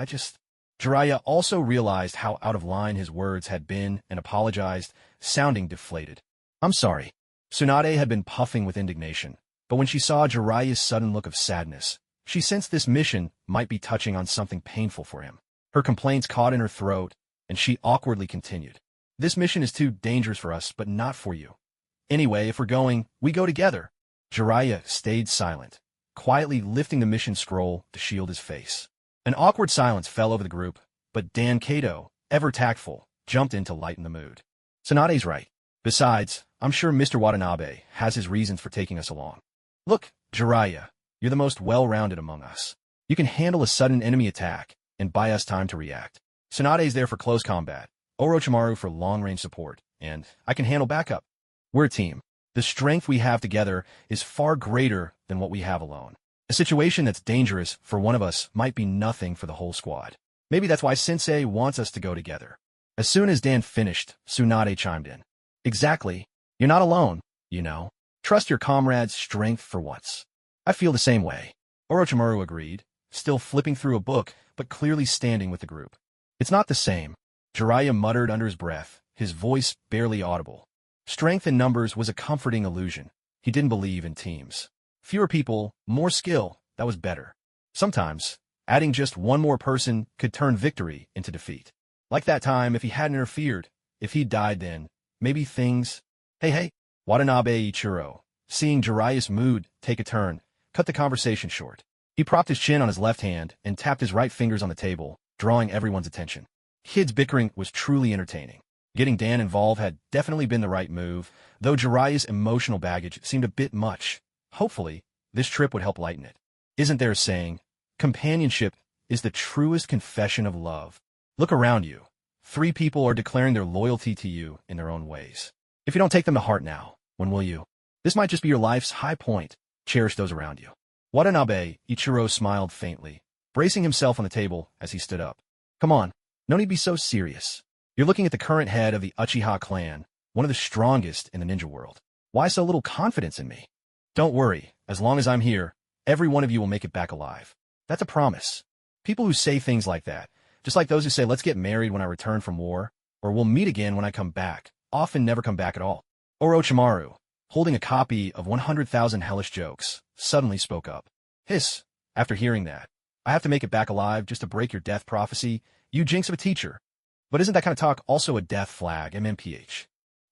Jiraiya also realized how out of line his words had been and apologized, sounding deflated. I'm sorry. Tsunade had been puffing with indignation, but when she saw Jiraiya's sudden look of sadness, she sensed this mission might be touching on something painful for him. Her complaints caught in her throat, and she awkwardly continued. This mission is too dangerous for us, but not for you. Anyway, if we're going, we go together. Jiraiya stayed silent, quietly lifting the mission scroll to shield his face. An awkward silence fell over the group, but Dan Kato, ever tactful, jumped in to lighten the mood. Tsunade's right. Besides, I'm sure Mr. Watanabe has his reasons for taking us along. Look, Jiraiya, you're the most well-rounded among us. You can handle a sudden enemy attack and buy us time to react. Tsunade's there for close combat, Orochimaru for long-range support, and I can handle backup. We're a team. The strength we have together is far greater than what we have alone. A situation that's dangerous for one of us might be nothing for the whole squad. Maybe that's why Sensei wants us to go together. As soon as Dan finished, Tsunade chimed in. Exactly. You're not alone, you know. Trust your comrade's strength for once. I feel the same way. Orochimaru agreed, still flipping through a book, but clearly standing with the group. It's not the same. Jiraiya muttered under his breath, his voice barely audible. Strength in numbers was a comforting illusion. He didn't believe in teams. Fewer people, more skill, that was better. Sometimes, adding just one more person could turn victory into defeat. Like that time if he hadn't interfered. If he'd died then, maybe things... Hey, Watanabe Ichiro, seeing Jiraiya's mood take a turn, cut the conversation short. He propped his chin on his left hand and tapped his right fingers on the table, drawing everyone's attention. Kids bickering was truly entertaining. Getting Dan involved had definitely been the right move, though Jiraiya's emotional baggage seemed a bit much. Hopefully, this trip would help lighten it. Isn't there a saying, companionship is the truest confession of love? Look around you. 3 people are declaring their loyalty to you in their own ways. If you don't take them to heart now, when will you? This might just be your life's high point. Cherish those around you. Watanabe Ichiro smiled faintly, bracing himself on the table as he stood up. Come on, no need to be so serious. You're looking at the current head of the Uchiha clan, one of the strongest in the ninja world. Why so little confidence in me? Don't worry, as long as I'm here, every one of you will make it back alive. That's a promise. People who say things like that, just like those who say let's get married when I return from war, or we'll meet again when I come back, often never come back at all. Orochimaru, holding a copy of 100,000 Hellish Jokes, suddenly spoke up. Hiss, after hearing that, I have to make it back alive just to break your death prophecy, you jinx of a teacher. But isn't that kind of talk also a death flag, MMPH?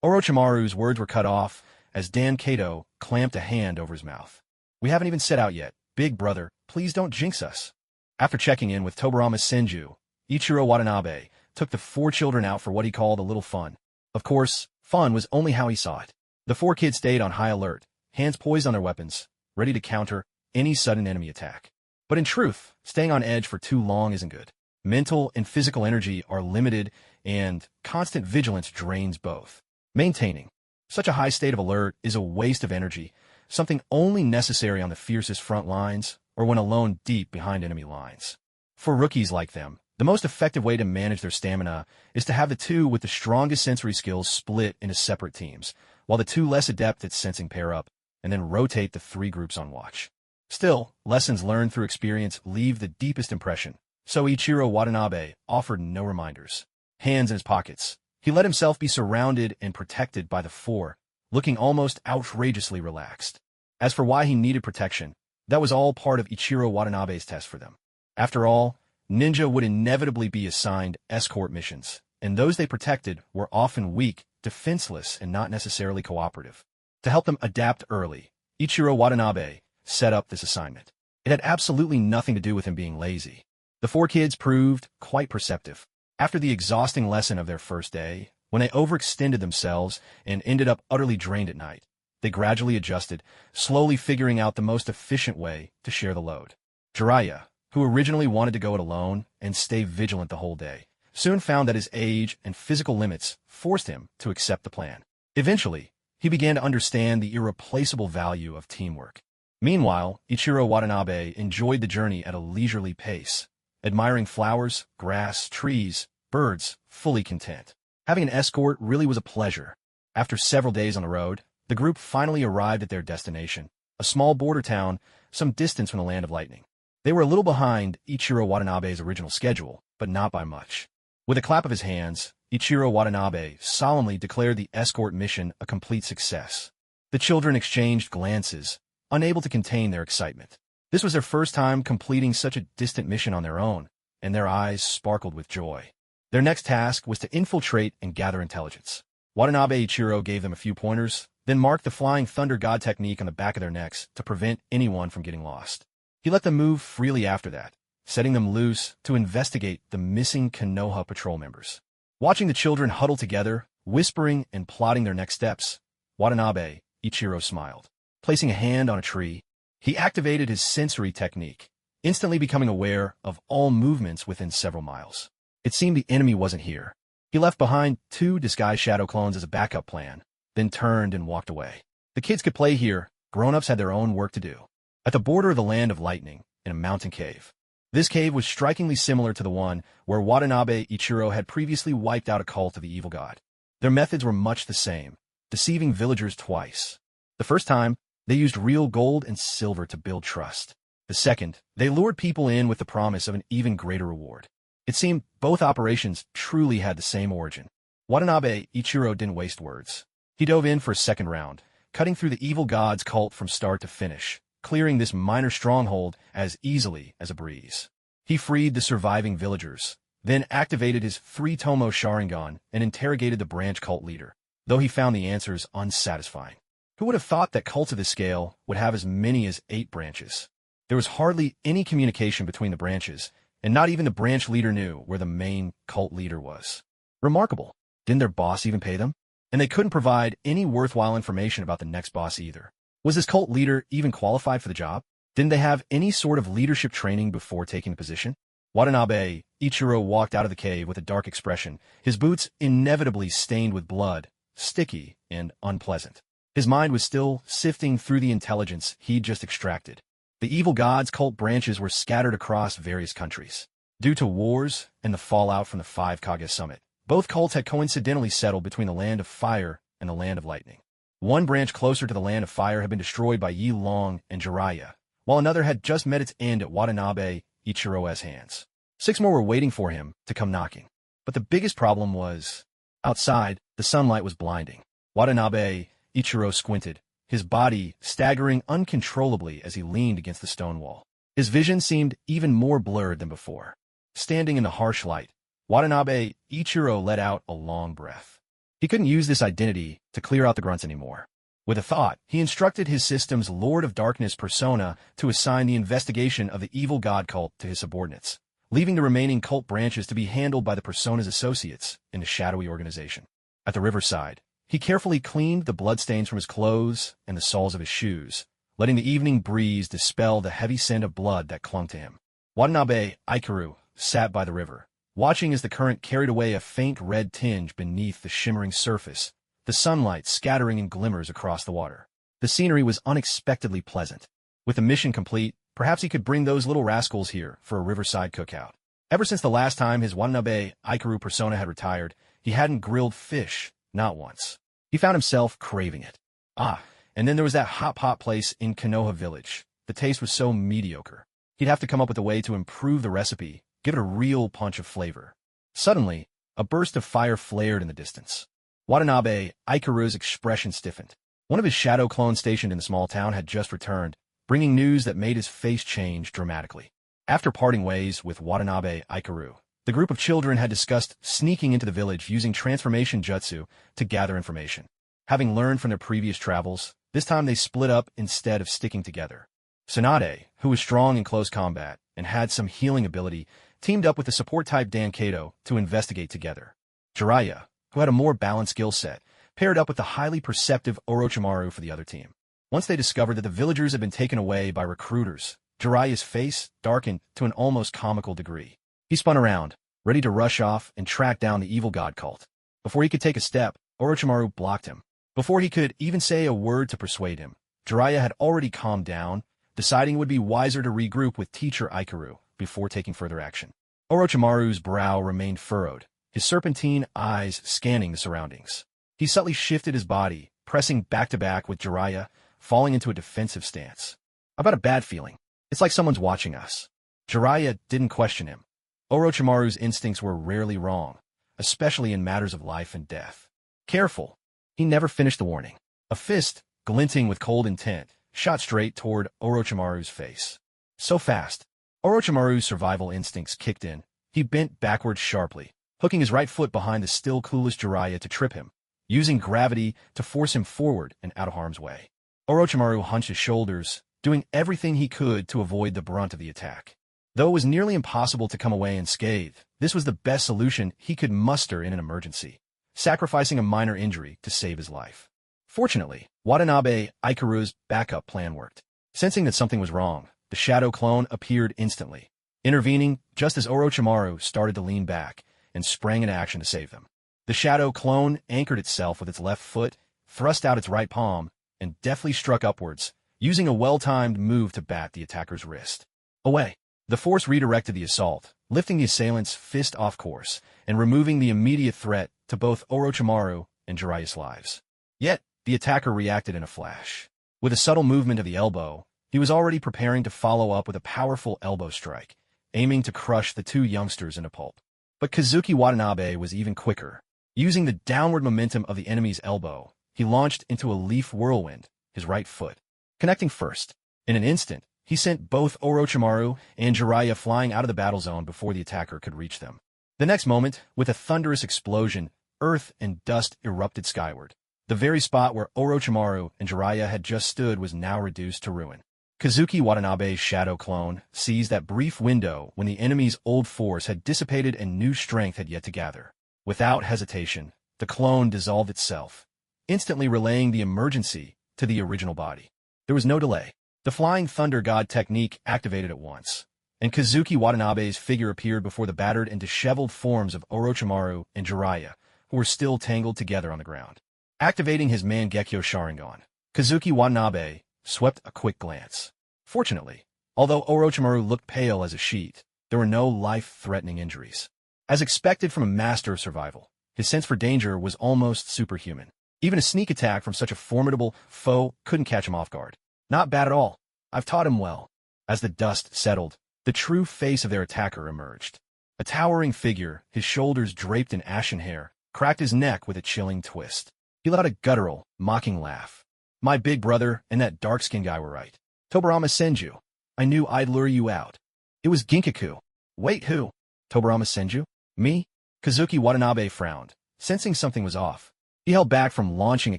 Orochimaru's words were cut off as Dan Kato clamped a hand over his mouth. We haven't even set out yet. Big brother, please don't jinx us. After checking in with Tobarama's Senju, Ichiro Watanabe took the 4 children out for what he called a little fun. Of course, fun was only how he saw it. The 4 kids stayed on high alert, hands poised on their weapons, ready to counter any sudden enemy attack. But in truth, staying on edge for too long isn't good. Mental and physical energy are limited, and constant vigilance drains both. Maintaining such a high state of alert is a waste of energy, something only necessary on the fiercest front lines or when alone deep behind enemy lines. For rookies like them, the most effective way to manage their stamina is to have the 2 with the strongest sensory skills split into separate teams, while the 2 less adept at sensing pair up, and then rotate the 3 groups on watch. Still, lessons learned through experience leave the deepest impression, so Ichiro Watanabe offered no reminders. Hands in his pockets, he let himself be surrounded and protected by the 4, looking almost outrageously relaxed. As for why he needed protection, that was all part of Ichiro Watanabe's test for them. After all, ninja would inevitably be assigned escort missions, and those they protected were often weak, defenseless, and not necessarily cooperative. To help them adapt early, Ichiro Watanabe set up this assignment. It had absolutely nothing to do with him being lazy. The 4 kids proved quite perceptive. After the exhausting lesson of their first day, when they overextended themselves and ended up utterly drained at night, they gradually adjusted, slowly figuring out the most efficient way to share the load. Jiraiya, who originally wanted to go it alone and stay vigilant the whole day, soon found that his age and physical limits forced him to accept the plan. Eventually, he began to understand the irreplaceable value of teamwork. Meanwhile, Ichiro Watanabe enjoyed the journey at a leisurely pace, admiring flowers, grass, trees, birds, fully content. Having an escort really was a pleasure. After several days on the road, the group finally arrived at their destination, a small border town some distance from the Land of Lightning. They were a little behind Ichiro Watanabe's original schedule, but not by much. With a clap of his hands, Ichiro Watanabe solemnly declared the escort mission a complete success. The children exchanged glances, unable to contain their excitement. This was their first time completing such a distant mission on their own, and their eyes sparkled with joy. Their next task was to infiltrate and gather intelligence. Watanabe Ichiro gave them a few pointers, then marked the Flying Thunder God technique on the back of their necks to prevent anyone from getting lost. He let them move freely after that, setting them loose to investigate the missing Konoha patrol members. Watching the children huddle together, whispering and plotting their next steps, Watanabe Ichiro smiled. Placing a hand on a tree, he activated his sensory technique, instantly becoming aware of all movements within several miles. It seemed the enemy wasn't here. He left behind 2 disguised shadow clones as a backup plan, then turned and walked away. The kids could play here, grown-ups had their own work to do. At the border of the Land of Lightning, in a mountain cave. This cave was strikingly similar to the one where Watanabe Ichiro had previously wiped out a cult of the evil god. Their methods were much the same, deceiving villagers twice. The first time, they used real gold and silver to build trust. The second, they lured people in with the promise of an even greater reward. It seemed both operations truly had the same origin. Watanabe Ichiro didn't waste words. He dove in for a second round, cutting through the evil god's cult from start to finish, clearing this minor stronghold as easily as a breeze. He freed the surviving villagers, then activated his 3-tomo Sharingan and interrogated the branch cult leader, though he found the answers unsatisfying. Who would have thought that cults of this scale would have as many as 8 branches? There was hardly any communication between the branches, and not even the branch leader knew where the main cult leader was. Remarkable. Didn't their boss even pay them? And they couldn't provide any worthwhile information about the next boss either. Was this cult leader even qualified for the job? Didn't they have any sort of leadership training before taking the position? Watanabe Ichiro walked out of the cave with a dark expression, his boots inevitably stained with blood, sticky and unpleasant. His mind was still sifting through the intelligence he'd just extracted. The evil god's cult branches were scattered across various countries. Due to wars and the fallout from the 5 Kage Summit, both cults had coincidentally settled between the Land of Fire and the Land of Lightning. One branch closer to the Land of Fire had been destroyed by Yi Long and Jiraiya, while another had just met its end at Watanabe Ichiro's hands. 6 more were waiting for him to come knocking. But the biggest problem was, outside, the sunlight was blinding. Watanabe Ichiro squinted, his body staggering uncontrollably as he leaned against the stone wall. His vision seemed even more blurred than before. Standing in the harsh light, Watanabe Ichiro let out a long breath. He couldn't use this identity to clear out the grunts anymore. With a thought, he instructed his system's Lord of Darkness persona to assign the investigation of the evil god cult to his subordinates, leaving the remaining cult branches to be handled by the persona's associates in the shadowy organization. At the riverside, he carefully cleaned the bloodstains from his clothes and the soles of his shoes, letting the evening breeze dispel the heavy scent of blood that clung to him. Watanabe Ikaru sat by the river, watching as the current carried away a faint red tinge beneath the shimmering surface, the sunlight scattering in glimmers across the water. The scenery was unexpectedly pleasant. With the mission complete, perhaps he could bring those little rascals here for a riverside cookout. Ever since the last time his Watanabe Ikaru persona had retired, he hadn't grilled fish, not once. He found himself craving it. And then there was that hot pot place in Konoha Village. The taste was so mediocre. He'd have to come up with a way to improve the recipe, give it a real punch of flavor. Suddenly, a burst of fire flared in the distance. Watanabe Ikaru's expression stiffened. One of his shadow clones stationed in the small town had just returned, bringing news that made his face change dramatically. After parting ways with Watanabe Ikaru, the group of children had discussed sneaking into the village using transformation jutsu to gather information. Having learned from their previous travels, this time they split up instead of sticking together. Tsunade, who was strong in close combat and had some healing ability, teamed up with the support-type Dan Kato to investigate together. Jiraiya, who had a more balanced skill set, paired up with the highly perceptive Orochimaru for the other team. Once they discovered that the villagers had been taken away by recruiters, Jiraiya's face darkened to an almost comical degree. He spun around, ready to rush off and track down the evil god cult. Before he could take a step, Orochimaru blocked him. Before he could even say a word to persuade him, Jiraiya had already calmed down, deciding it would be wiser to regroup with teacher Ikaru before taking further action. Orochimaru's brow remained furrowed, his serpentine eyes scanning the surroundings. He subtly shifted his body, pressing back-to-back with Jiraiya, falling into a defensive stance. "I've got a bad feeling. It's like someone's watching us." Jiraiya didn't question him. Orochimaru's instincts were rarely wrong, especially in matters of life and death. Careful! He never finished the warning. A fist, glinting with cold intent, shot straight toward Orochimaru's face. So fast, Orochimaru's survival instincts kicked in. He bent backwards sharply, hooking his right foot behind the still clueless Jiraiya to trip him, using gravity to force him forward and out of harm's way. Orochimaru hunched his shoulders, doing everything he could to avoid the brunt of the attack. Though it was nearly impossible to come away unscathed, this was the best solution he could muster in an emergency, sacrificing a minor injury to save his life. Fortunately, Watanabe Ikaru's backup plan worked. Sensing that something was wrong, the shadow clone appeared instantly, intervening just as Orochimaru started to lean back and sprang into action to save them. The shadow clone anchored itself with its left foot, thrust out its right palm, and deftly struck upwards, using a well-timed move to bat the attacker's wrist. Away! The force redirected the assault, lifting the assailant's fist off course and removing the immediate threat to both Orochimaru and Jiraiya's lives. Yet, the attacker reacted in a flash. With a subtle movement of the elbow, he was already preparing to follow up with a powerful elbow strike, aiming to crush the two youngsters into pulp. But Kazuki Watanabe was even quicker. Using the downward momentum of the enemy's elbow, he launched into a leaf whirlwind, his right foot, connecting first. In an instant, he sent both Orochimaru and Jiraiya flying out of the battle zone before the attacker could reach them. The next moment, with a thunderous explosion, earth and dust erupted skyward. The very spot where Orochimaru and Jiraiya had just stood was now reduced to ruin. Kazuki Watanabe's shadow clone seized that brief window when the enemy's old force had dissipated and new strength had yet to gather. Without hesitation, the clone dissolved itself, instantly relaying the emergency to the original body. There was no delay. The Flying Thunder God technique activated at once, and Kazuki Watanabe's figure appeared before the battered and disheveled forms of Orochimaru and Jiraiya, who were still tangled together on the ground. Activating his Mangekyo Sharingan, Kazuki Watanabe swept a quick glance. Fortunately, although Orochimaru looked pale as a sheet, there were no life-threatening injuries. As expected from a master of survival, his sense for danger was almost superhuman. Even a sneak attack from such a formidable foe couldn't catch him off guard. Not bad at all. I've taught him well. As the dust settled, the true face of their attacker emerged. A towering figure, his shoulders draped in ashen hair, cracked his neck with a chilling twist. He let out a guttural, mocking laugh. My big brother and that dark-skinned guy were right. Tobarama Senju. I knew I'd lure you out. It was Ginkaku. Wait, who? Tobarama Senju? Me? Kazuki Watanabe frowned, sensing something was off. He held back from launching a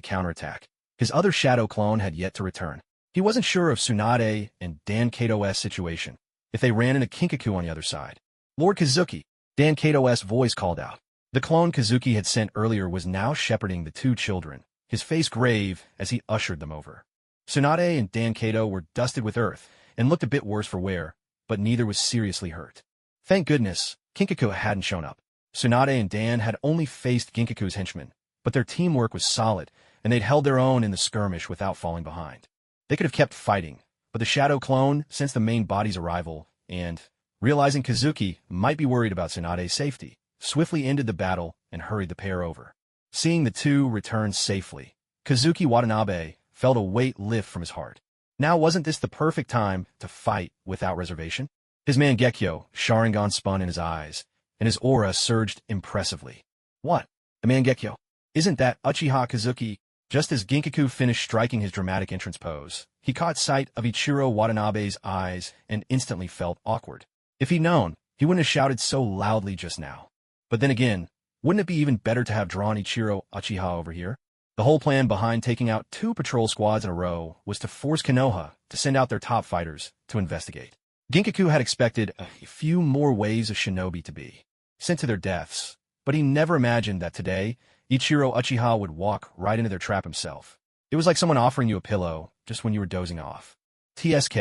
counterattack. His other shadow clone had yet to return. He wasn't sure of Tsunade and Dan Kato's situation, if they ran into Kinkaku on the other side. Lord Kazuki, Dan Kato's voice called out. The clone Kazuki had sent earlier was now shepherding the two children, his face grave as he ushered them over. Tsunade and Dan Kato were dusted with earth and looked a bit worse for wear, but neither was seriously hurt. Thank goodness, Kinkaku hadn't shown up. Tsunade and Dan had only faced Ginkaku's henchmen, but their teamwork was solid, and they'd held their own in the skirmish without falling behind. They could have kept fighting, but the shadow clone sensed the main body's arrival and, realizing Kazuki might be worried about Tsunade's safety, swiftly ended the battle and hurried the pair over. Seeing the two return safely, Kazuki Watanabe felt a weight lift from his heart. Now wasn't this the perfect time to fight without reservation? His Mangekyo Sharingan spun in his eyes, and his aura surged impressively. What? The Mangekyo? Isn't that Uchiha Kazuki? Just as Ginkaku finished striking his dramatic entrance pose, he caught sight of Ichiro Watanabe's eyes and instantly felt awkward. If he'd known, he wouldn't have shouted so loudly just now. But then again, wouldn't it be even better to have drawn Ichiro Uchiha over here? The whole plan behind taking out 2 patrol squads in a row was to force Konoha to send out their top fighters to investigate. Ginkaku had expected a few more waves of shinobi to be sent to their deaths, but he never imagined that today, Ichiro Uchiha would walk right into their trap himself. It was like someone offering you a pillow just when you were dozing off. TSK.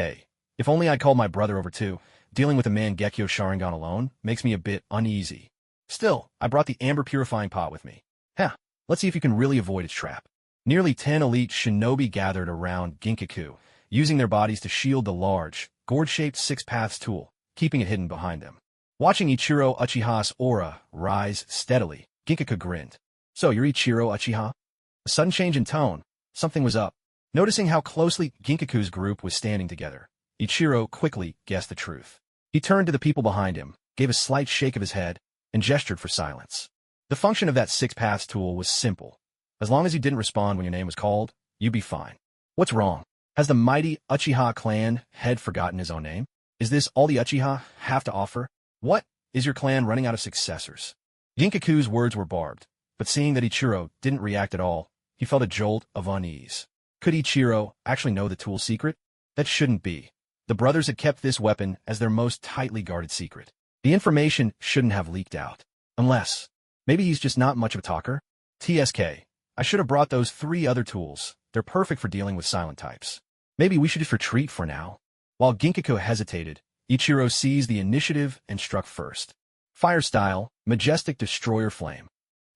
If only I'd called my brother over too. Dealing with a Mangekyo Sharingan alone makes me a bit uneasy. Still, I brought the amber purifying pot with me. Let's see if you can really avoid its trap. Nearly 10 elite shinobi gathered around Ginkaku, using their bodies to shield the large, gourd-shaped Six Paths tool, keeping it hidden behind them. Watching Ichiro Uchiha's aura rise steadily, Ginkaku grinned. So, you're Ichiro Uchiha? A sudden change in tone. Something was up. Noticing how closely Ginkaku's group was standing together, Ichiro quickly guessed the truth. He turned to the people behind him. gave a slight shake of his head, and gestured for silence. The function of that six-paths tool was simple. As long as you didn't respond when your name was called, you'd be fine. What's wrong? Has the mighty Uchiha clan head forgotten his own name? Is this all the Uchiha have to offer? What? Is your clan running out of successors? Ginkaku's words were barbed, but seeing that Ichiro didn't react at all, he felt a jolt of unease. Could Ichiro actually know the tool's secret? That shouldn't be. The brothers had kept this weapon as their most tightly guarded secret. The information shouldn't have leaked out. Unless, maybe he's just not much of a talker? TSK, I should have brought those 3 other tools. They're perfect for dealing with silent types. Maybe we should just retreat for now. While Ginkaku hesitated, Ichiro seized the initiative and struck first. Fire style, majestic destroyer flame.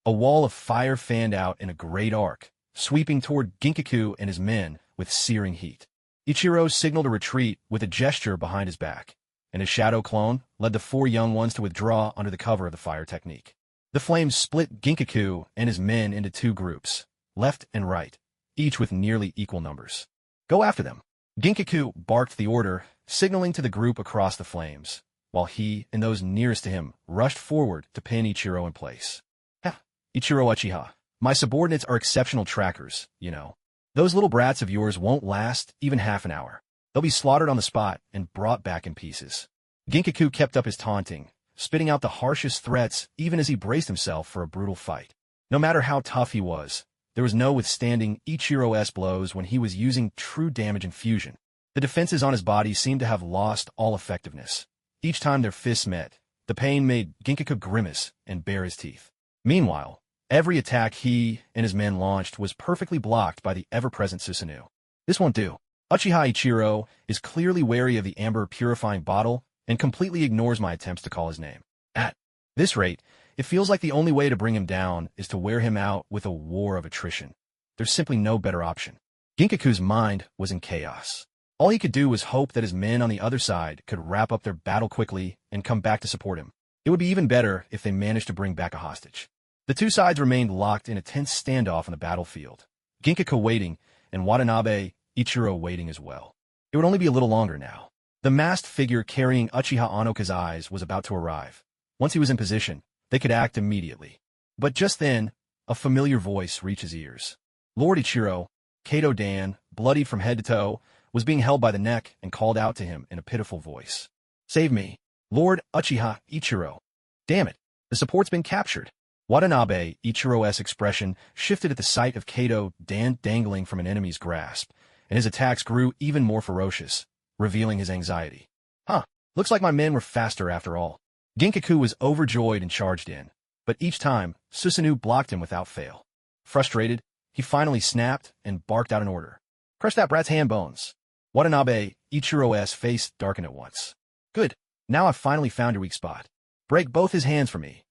A wall of fire fanned out in a great arc, sweeping toward Ginkaku and his men with searing heat. Ichiro signaled a retreat with a gesture behind his back, and his shadow clone led the 4 young ones to withdraw under the cover of the fire technique. The flames split Ginkaku and his men into 2 groups, left and right, each with nearly equal numbers. Go after them. Ginkaku barked the order, signaling to the group across the flames, while he and those nearest to him rushed forward to pin Ichiro in place. Ichiro Uchiha, my subordinates are exceptional trackers, you know. Those little brats of yours won't last even half an hour. They'll be slaughtered on the spot and brought back in pieces. Ginkaku kept up his taunting, spitting out the harshest threats even as he braced himself for a brutal fight. No matter how tough he was, there was no withstanding Ichiro's blows when he was using true damage infusion. The defenses on his body seemed to have lost all effectiveness. Each time their fists met, the pain made Ginkaku grimace and bare his teeth. Meanwhile, every attack he and his men launched was perfectly blocked by the ever-present Susanoo. This won't do. Uchiha Ichiro is clearly wary of the amber purifying bottle and completely ignores my attempts to call his name. At this rate, it feels like the only way to bring him down is to wear him out with a war of attrition. There's simply no better option. Ginkaku's mind was in chaos. All he could do was hope that his men on the other side could wrap up their battle quickly and come back to support him. It would be even better if they managed to bring back a hostage. The 2 sides remained locked in a tense standoff on the battlefield, Ginkaku waiting and Watanabe Ichiro waiting as well. It would only be a little longer now. The masked figure carrying Uchiha Onoka's eyes was about to arrive. Once he was in position, they could act immediately. But just then, a familiar voice reached his ears. Lord Ichiro, Kato Dan, bloodied from head to toe, was being held by the neck and called out to him in a pitiful voice. Save me, Lord Uchiha Ichiro. Damn it, the support's been captured. Watanabe Ichiro's expression shifted at the sight of Kato Dan dangling from an enemy's grasp, and his attacks grew even more ferocious, revealing his anxiety. Looks like my men were faster after all. Ginkaku was overjoyed and charged in, but each time, Susanoo blocked him without fail. Frustrated, he finally snapped and barked out an order. Crush that brat's hand bones. Watanabe Ichiro's face darkened at once. Good, now I've finally found your weak spot. Break both his hands for me.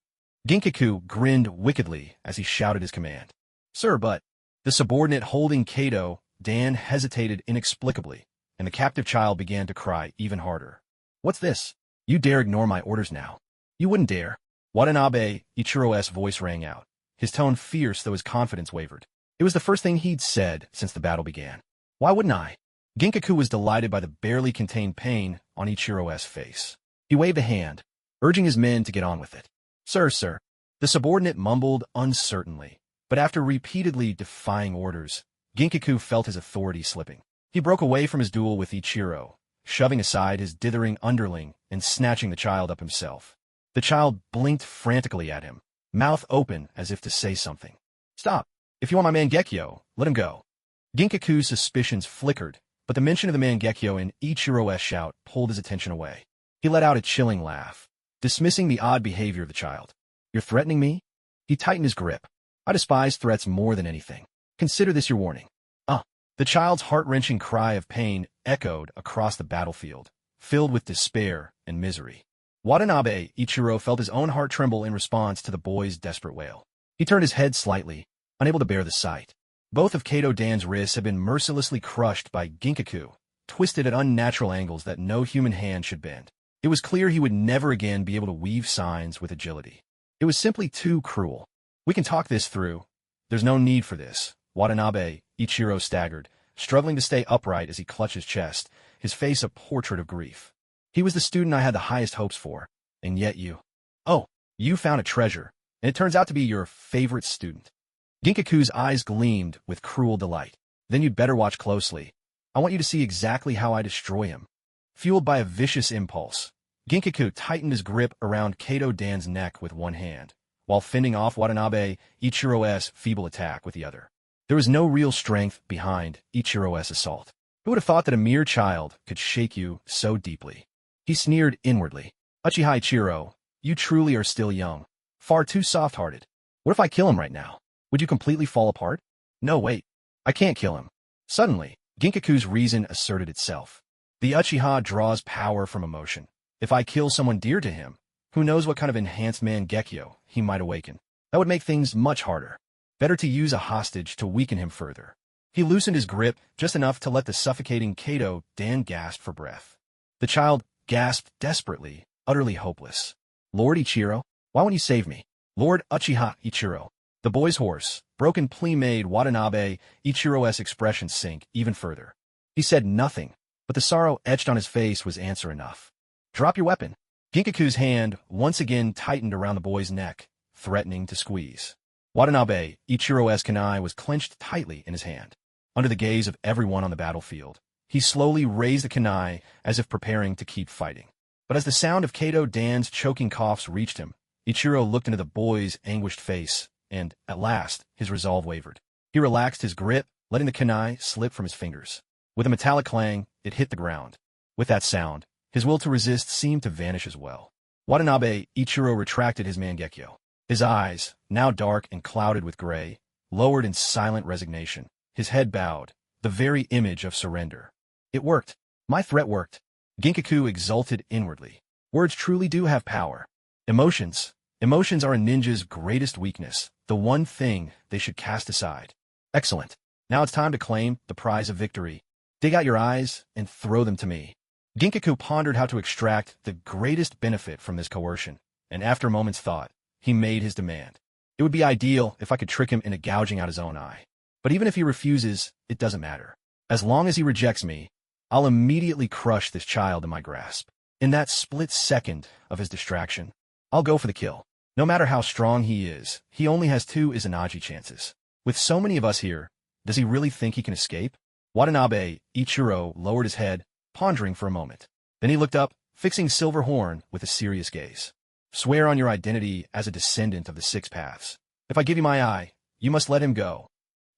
Ginkaku grinned wickedly as he shouted his command. Sir, but... The subordinate holding Kato, Dan, hesitated inexplicably, and the captive child began to cry even harder. What's this? You dare ignore my orders now. You wouldn't dare. Watanabe Ichiro's voice rang out, his tone fierce though his confidence wavered. It was the first thing he'd said since the battle began. Why wouldn't I? Ginkaku was delighted by the barely contained pain on Ichiro's face. He waved a hand, urging his men to get on with it. Sir. The subordinate mumbled uncertainly, but after repeatedly defying orders, Ginkaku felt his authority slipping. He broke away from his duel with Ichiro, shoving aside his dithering underling and snatching the child up himself. The child blinked frantically at him, mouth open as if to say something. Stop. If you want my Mangekyo, let him go. Ginkaku's suspicions flickered, but the mention of the Mangekyo in Ichiro's shout pulled his attention away. He let out a chilling laugh, dismissing the odd behavior of the child. You're threatening me? He tightened his grip. I despise threats more than anything. Consider this your warning. The child's heart-wrenching cry of pain echoed across the battlefield, filled with despair and misery. Watanabe Ichiro felt his own heart tremble in response to the boy's desperate wail. He turned his head slightly, unable to bear the sight. Both of Kato Dan's wrists had been mercilessly crushed by Ginkaku, twisted at unnatural angles that no human hand should bend. It was clear he would never again be able to weave signs with agility. It was simply too cruel. We can talk this through. There's no need for this. Watanabe Ichiro staggered, struggling to stay upright as he clutched his chest, his face a portrait of grief. He was the student I had the highest hopes for, And yet you... Oh, you found a treasure, and it turns out to be your favorite student. Ginkaku's eyes gleamed with cruel delight. Then you'd better watch closely. I want you to see exactly how I destroy him. Fueled by a vicious impulse, Ginkaku tightened his grip around Kato Dan's neck with one hand, while fending off Watanabe Ichiro's feeble attack with the other. There was no real strength behind Ichiro's assault. Who would have thought that a mere child could shake you so deeply? He sneered inwardly. Uchiha Ichiro, you truly are still young. Far too soft-hearted. What if I kill him right now? Would you completely fall apart? No, wait. I can't kill him. Suddenly, Ginkaku's reason asserted itself. The Uchiha draws power from emotion. If I kill someone dear to him, who knows what kind of enhanced Mangekyo he might awaken. That would make things much harder. Better to use a hostage to weaken him further. He loosened his grip just enough to let the suffocating Kato Dan gasp for breath. The child gasped desperately, utterly hopeless. Lord Ichiro, why won't you save me? Lord Uchiha Ichiro. The boy's hoarse, broken plea made Watanabe Ichiro's expression sink even further. He said nothing, but the sorrow etched on his face was answer enough. Drop your weapon. Ginkaku's hand once again tightened around the boy's neck, threatening to squeeze. Watanabe Ichiro's kunai was clenched tightly in his hand. Under the gaze of everyone on the battlefield, he slowly raised the kunai as if preparing to keep fighting. But as the sound of Kato Dan's choking coughs reached him, Ichiro looked into the boy's anguished face, and, at last, his resolve wavered. He relaxed his grip, letting the kunai slip from his fingers. With a metallic clang, it hit the ground. With that sound, his will to resist seemed to vanish as well. Watanabe Ichiro retracted his mangekyo. His eyes, now dark and clouded with gray, lowered in silent resignation. His head bowed, the very image of surrender. It worked. My threat worked. Ginkaku exulted inwardly. Words truly do have power. Emotions are a ninja's greatest weakness, the one thing they should cast aside. Excellent. Now it's time to claim the prize of victory. Dig out your eyes and throw them to me. Ginkaku pondered how to extract the greatest benefit from this coercion, and after a moment's thought, he made his demand. It would be ideal if I could trick him into gouging out his own eye. But even if he refuses, it doesn't matter. As long as he rejects me, I'll immediately crush this child in my grasp. In that split second of his distraction, I'll go for the kill. No matter how strong he is, he only has 2 Izanagi chances. With so many of us here, does he really think he can escape? Watanabe Ichiro lowered his head, pondering for a moment. Then he looked up, fixing Silverhorn with a serious gaze. Swear on your identity as a descendant of the 6 Paths. If I give you my eye, you must let him go.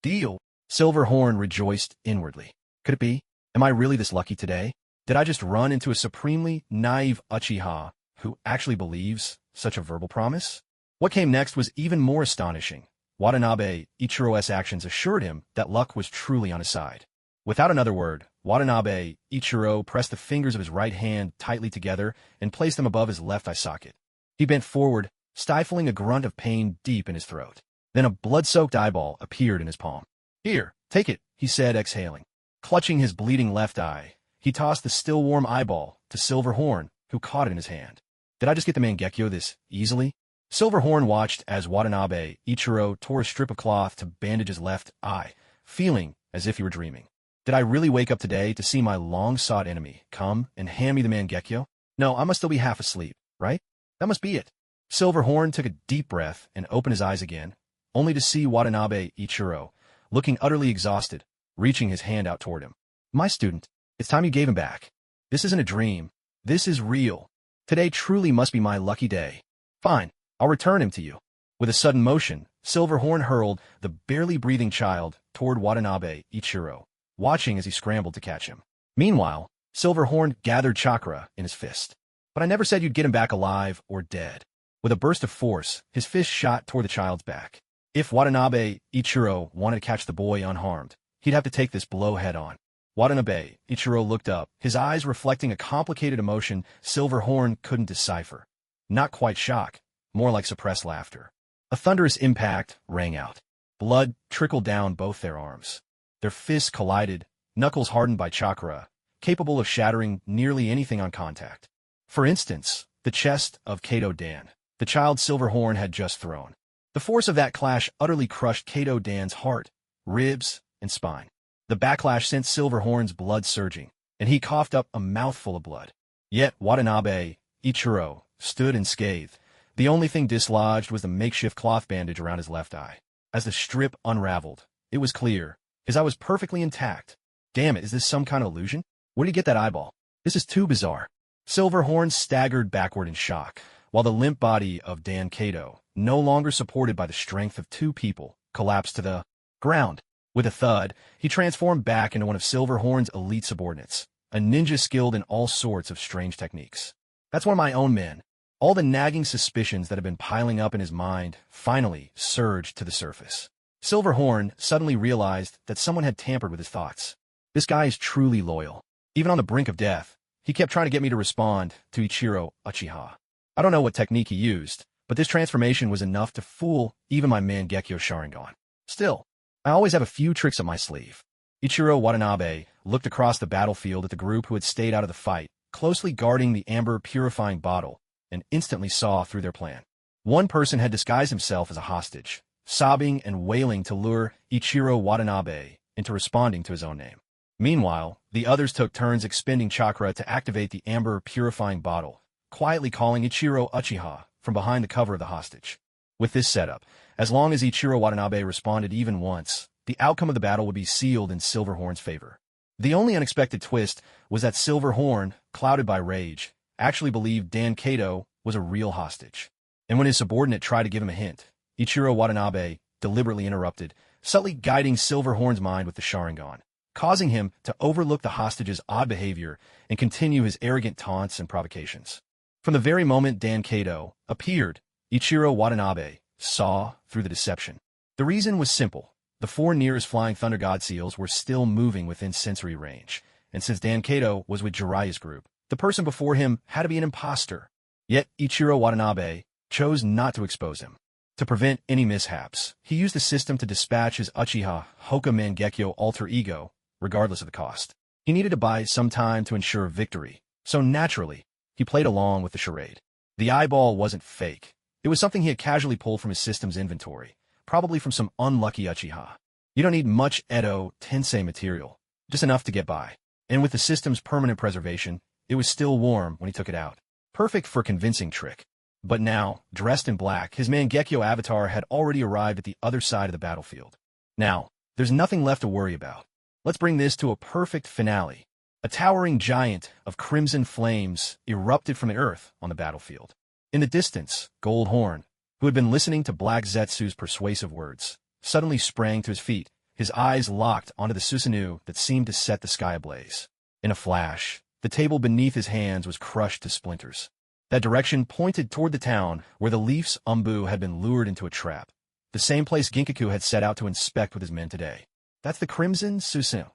Deal. Silverhorn rejoiced inwardly. Could it be? Am I really this lucky today? Did I just run into a supremely naive Uchiha who actually believes such a verbal promise? What came next was even more astonishing. Watanabe Ichiro's actions assured him that luck was truly on his side. Without another word, Watanabe Ichiro pressed the fingers of his right hand tightly together and placed them above his left eye socket. He bent forward, stifling a grunt of pain deep in his throat. Then a blood-soaked eyeball appeared in his palm. Here, take it, he said, exhaling. Clutching his bleeding left eye, he tossed the still-warm eyeball to Silverhorn, who caught it in his hand. Did I just get the Mangekyo this easily? Silverhorn watched as Watanabe Ichiro tore a strip of cloth to bandage his left eye, feeling as if he were dreaming. Did I really wake up today to see my long-sought enemy come and hand me the Mangekyo? No, I must still be half asleep, right? That must be it. Silverhorn took a deep breath and opened his eyes again, only to see Watanabe Ichiro, looking utterly exhausted, reaching his hand out toward him. My student, it's time you gave him back. This isn't a dream. This is real. Today truly must be my lucky day. Fine, I'll return him to you. With a sudden motion, Silverhorn hurled the barely breathing child toward Watanabe Ichiro, watching as he scrambled to catch him. Meanwhile, Silverhorn gathered chakra in his fist. But I never said you'd get him back alive or dead. With a burst of force, his fist shot toward the child's back. If Watanabe Ichiro wanted to catch the boy unharmed, he'd have to take this blow head-on. Watanabe Ichiro looked up, his eyes reflecting a complicated emotion Silverhorn couldn't decipher. Not quite shock, more like suppressed laughter. A thunderous impact rang out. Blood trickled down both their arms. Their fists collided, knuckles hardened by chakra, capable of shattering nearly anything on contact. For instance, the chest of Kato Dan, the child Silverhorn had just thrown. The force of that clash utterly crushed Kato Dan's heart, ribs, and spine. The backlash sent Silverhorn's blood surging, and he coughed up a mouthful of blood. Yet Watanabe Ichiro stood unscathed. The only thing dislodged was the makeshift cloth bandage around his left eye. As the strip unraveled, it was clear. His eye was perfectly intact. Damn it, is this some kind of illusion? Where did he get that eyeball? This is too bizarre. Silverhorn staggered backward in shock, while the limp body of Dan Kato, no longer supported by the strength of two people, collapsed to the ground. With a thud, he transformed back into one of Silverhorn's elite subordinates, a ninja skilled in all sorts of strange techniques. That's one of my own men. All the nagging suspicions that had been piling up in his mind finally surged to the surface. Silverhorn suddenly realized that someone had tampered with his thoughts. This guy is truly loyal. Even on the brink of death, he kept trying to get me to respond to Ichiro Uchiha. I don't know what technique he used, but this transformation was enough to fool even my Mangekyo Sharingan. Still, I always have a few tricks up my sleeve. Ichiro Watanabe looked across the battlefield at the group who had stayed out of the fight, closely guarding the amber purifying bottle, and instantly saw through their plan. One person had disguised himself as a hostage, sobbing and wailing to lure Ichiro Watanabe into responding to his own name. Meanwhile, the others took turns expending chakra to activate the amber purifying bottle, quietly calling Ichiro Uchiha from behind the cover of the hostage. With this setup, as long as Ichiro Watanabe responded even once, the outcome of the battle would be sealed in Silverhorn's favor. The only unexpected twist was that Silverhorn, clouded by rage, actually believed Dan Kato was a real hostage. And when his subordinate tried to give him a hint, Ichiro Watanabe deliberately interrupted, subtly guiding Silverhorn's mind with the Sharingan, causing him to overlook the hostage's odd behavior and continue his arrogant taunts and provocations. From the very moment Dan Kato appeared, Ichiro Watanabe saw through the deception. The reason was simple. The four nearest flying Thunder God seals were still moving within sensory range, and since Dan Kato was with Jiraiya's group, the person before him had to be an imposter. Yet Ichiro Watanabe chose not to expose him. To prevent any mishaps, he used the system to dispatch his Uchiha Hoka Mangekyo alter ego, regardless of the cost. He needed to buy some time to ensure victory, so naturally, he played along with the charade. The eyeball wasn't fake. It was something he had casually pulled from his system's inventory, probably from some unlucky Uchiha. You don't need much Edo Tensei material, just enough to get by. And with the system's permanent preservation, it was still warm when he took it out. Perfect for a convincing trick. But now, dressed in black, his Mangekyo avatar had already arrived at the other side of the battlefield. Now, there's nothing left to worry about. Let's bring this to a perfect finale. A towering giant of crimson flames erupted from the earth on the battlefield. In the distance, Goldhorn, who had been listening to Black Zetsu's persuasive words, suddenly sprang to his feet, his eyes locked onto the Susanoo that seemed to set the sky ablaze. In a flash, the table beneath his hands was crushed to splinters. That direction pointed toward the town where the Leaf's Umbu had been lured into a trap, the same place Ginkaku had set out to inspect with his men today. That's the Crimson Susanoo.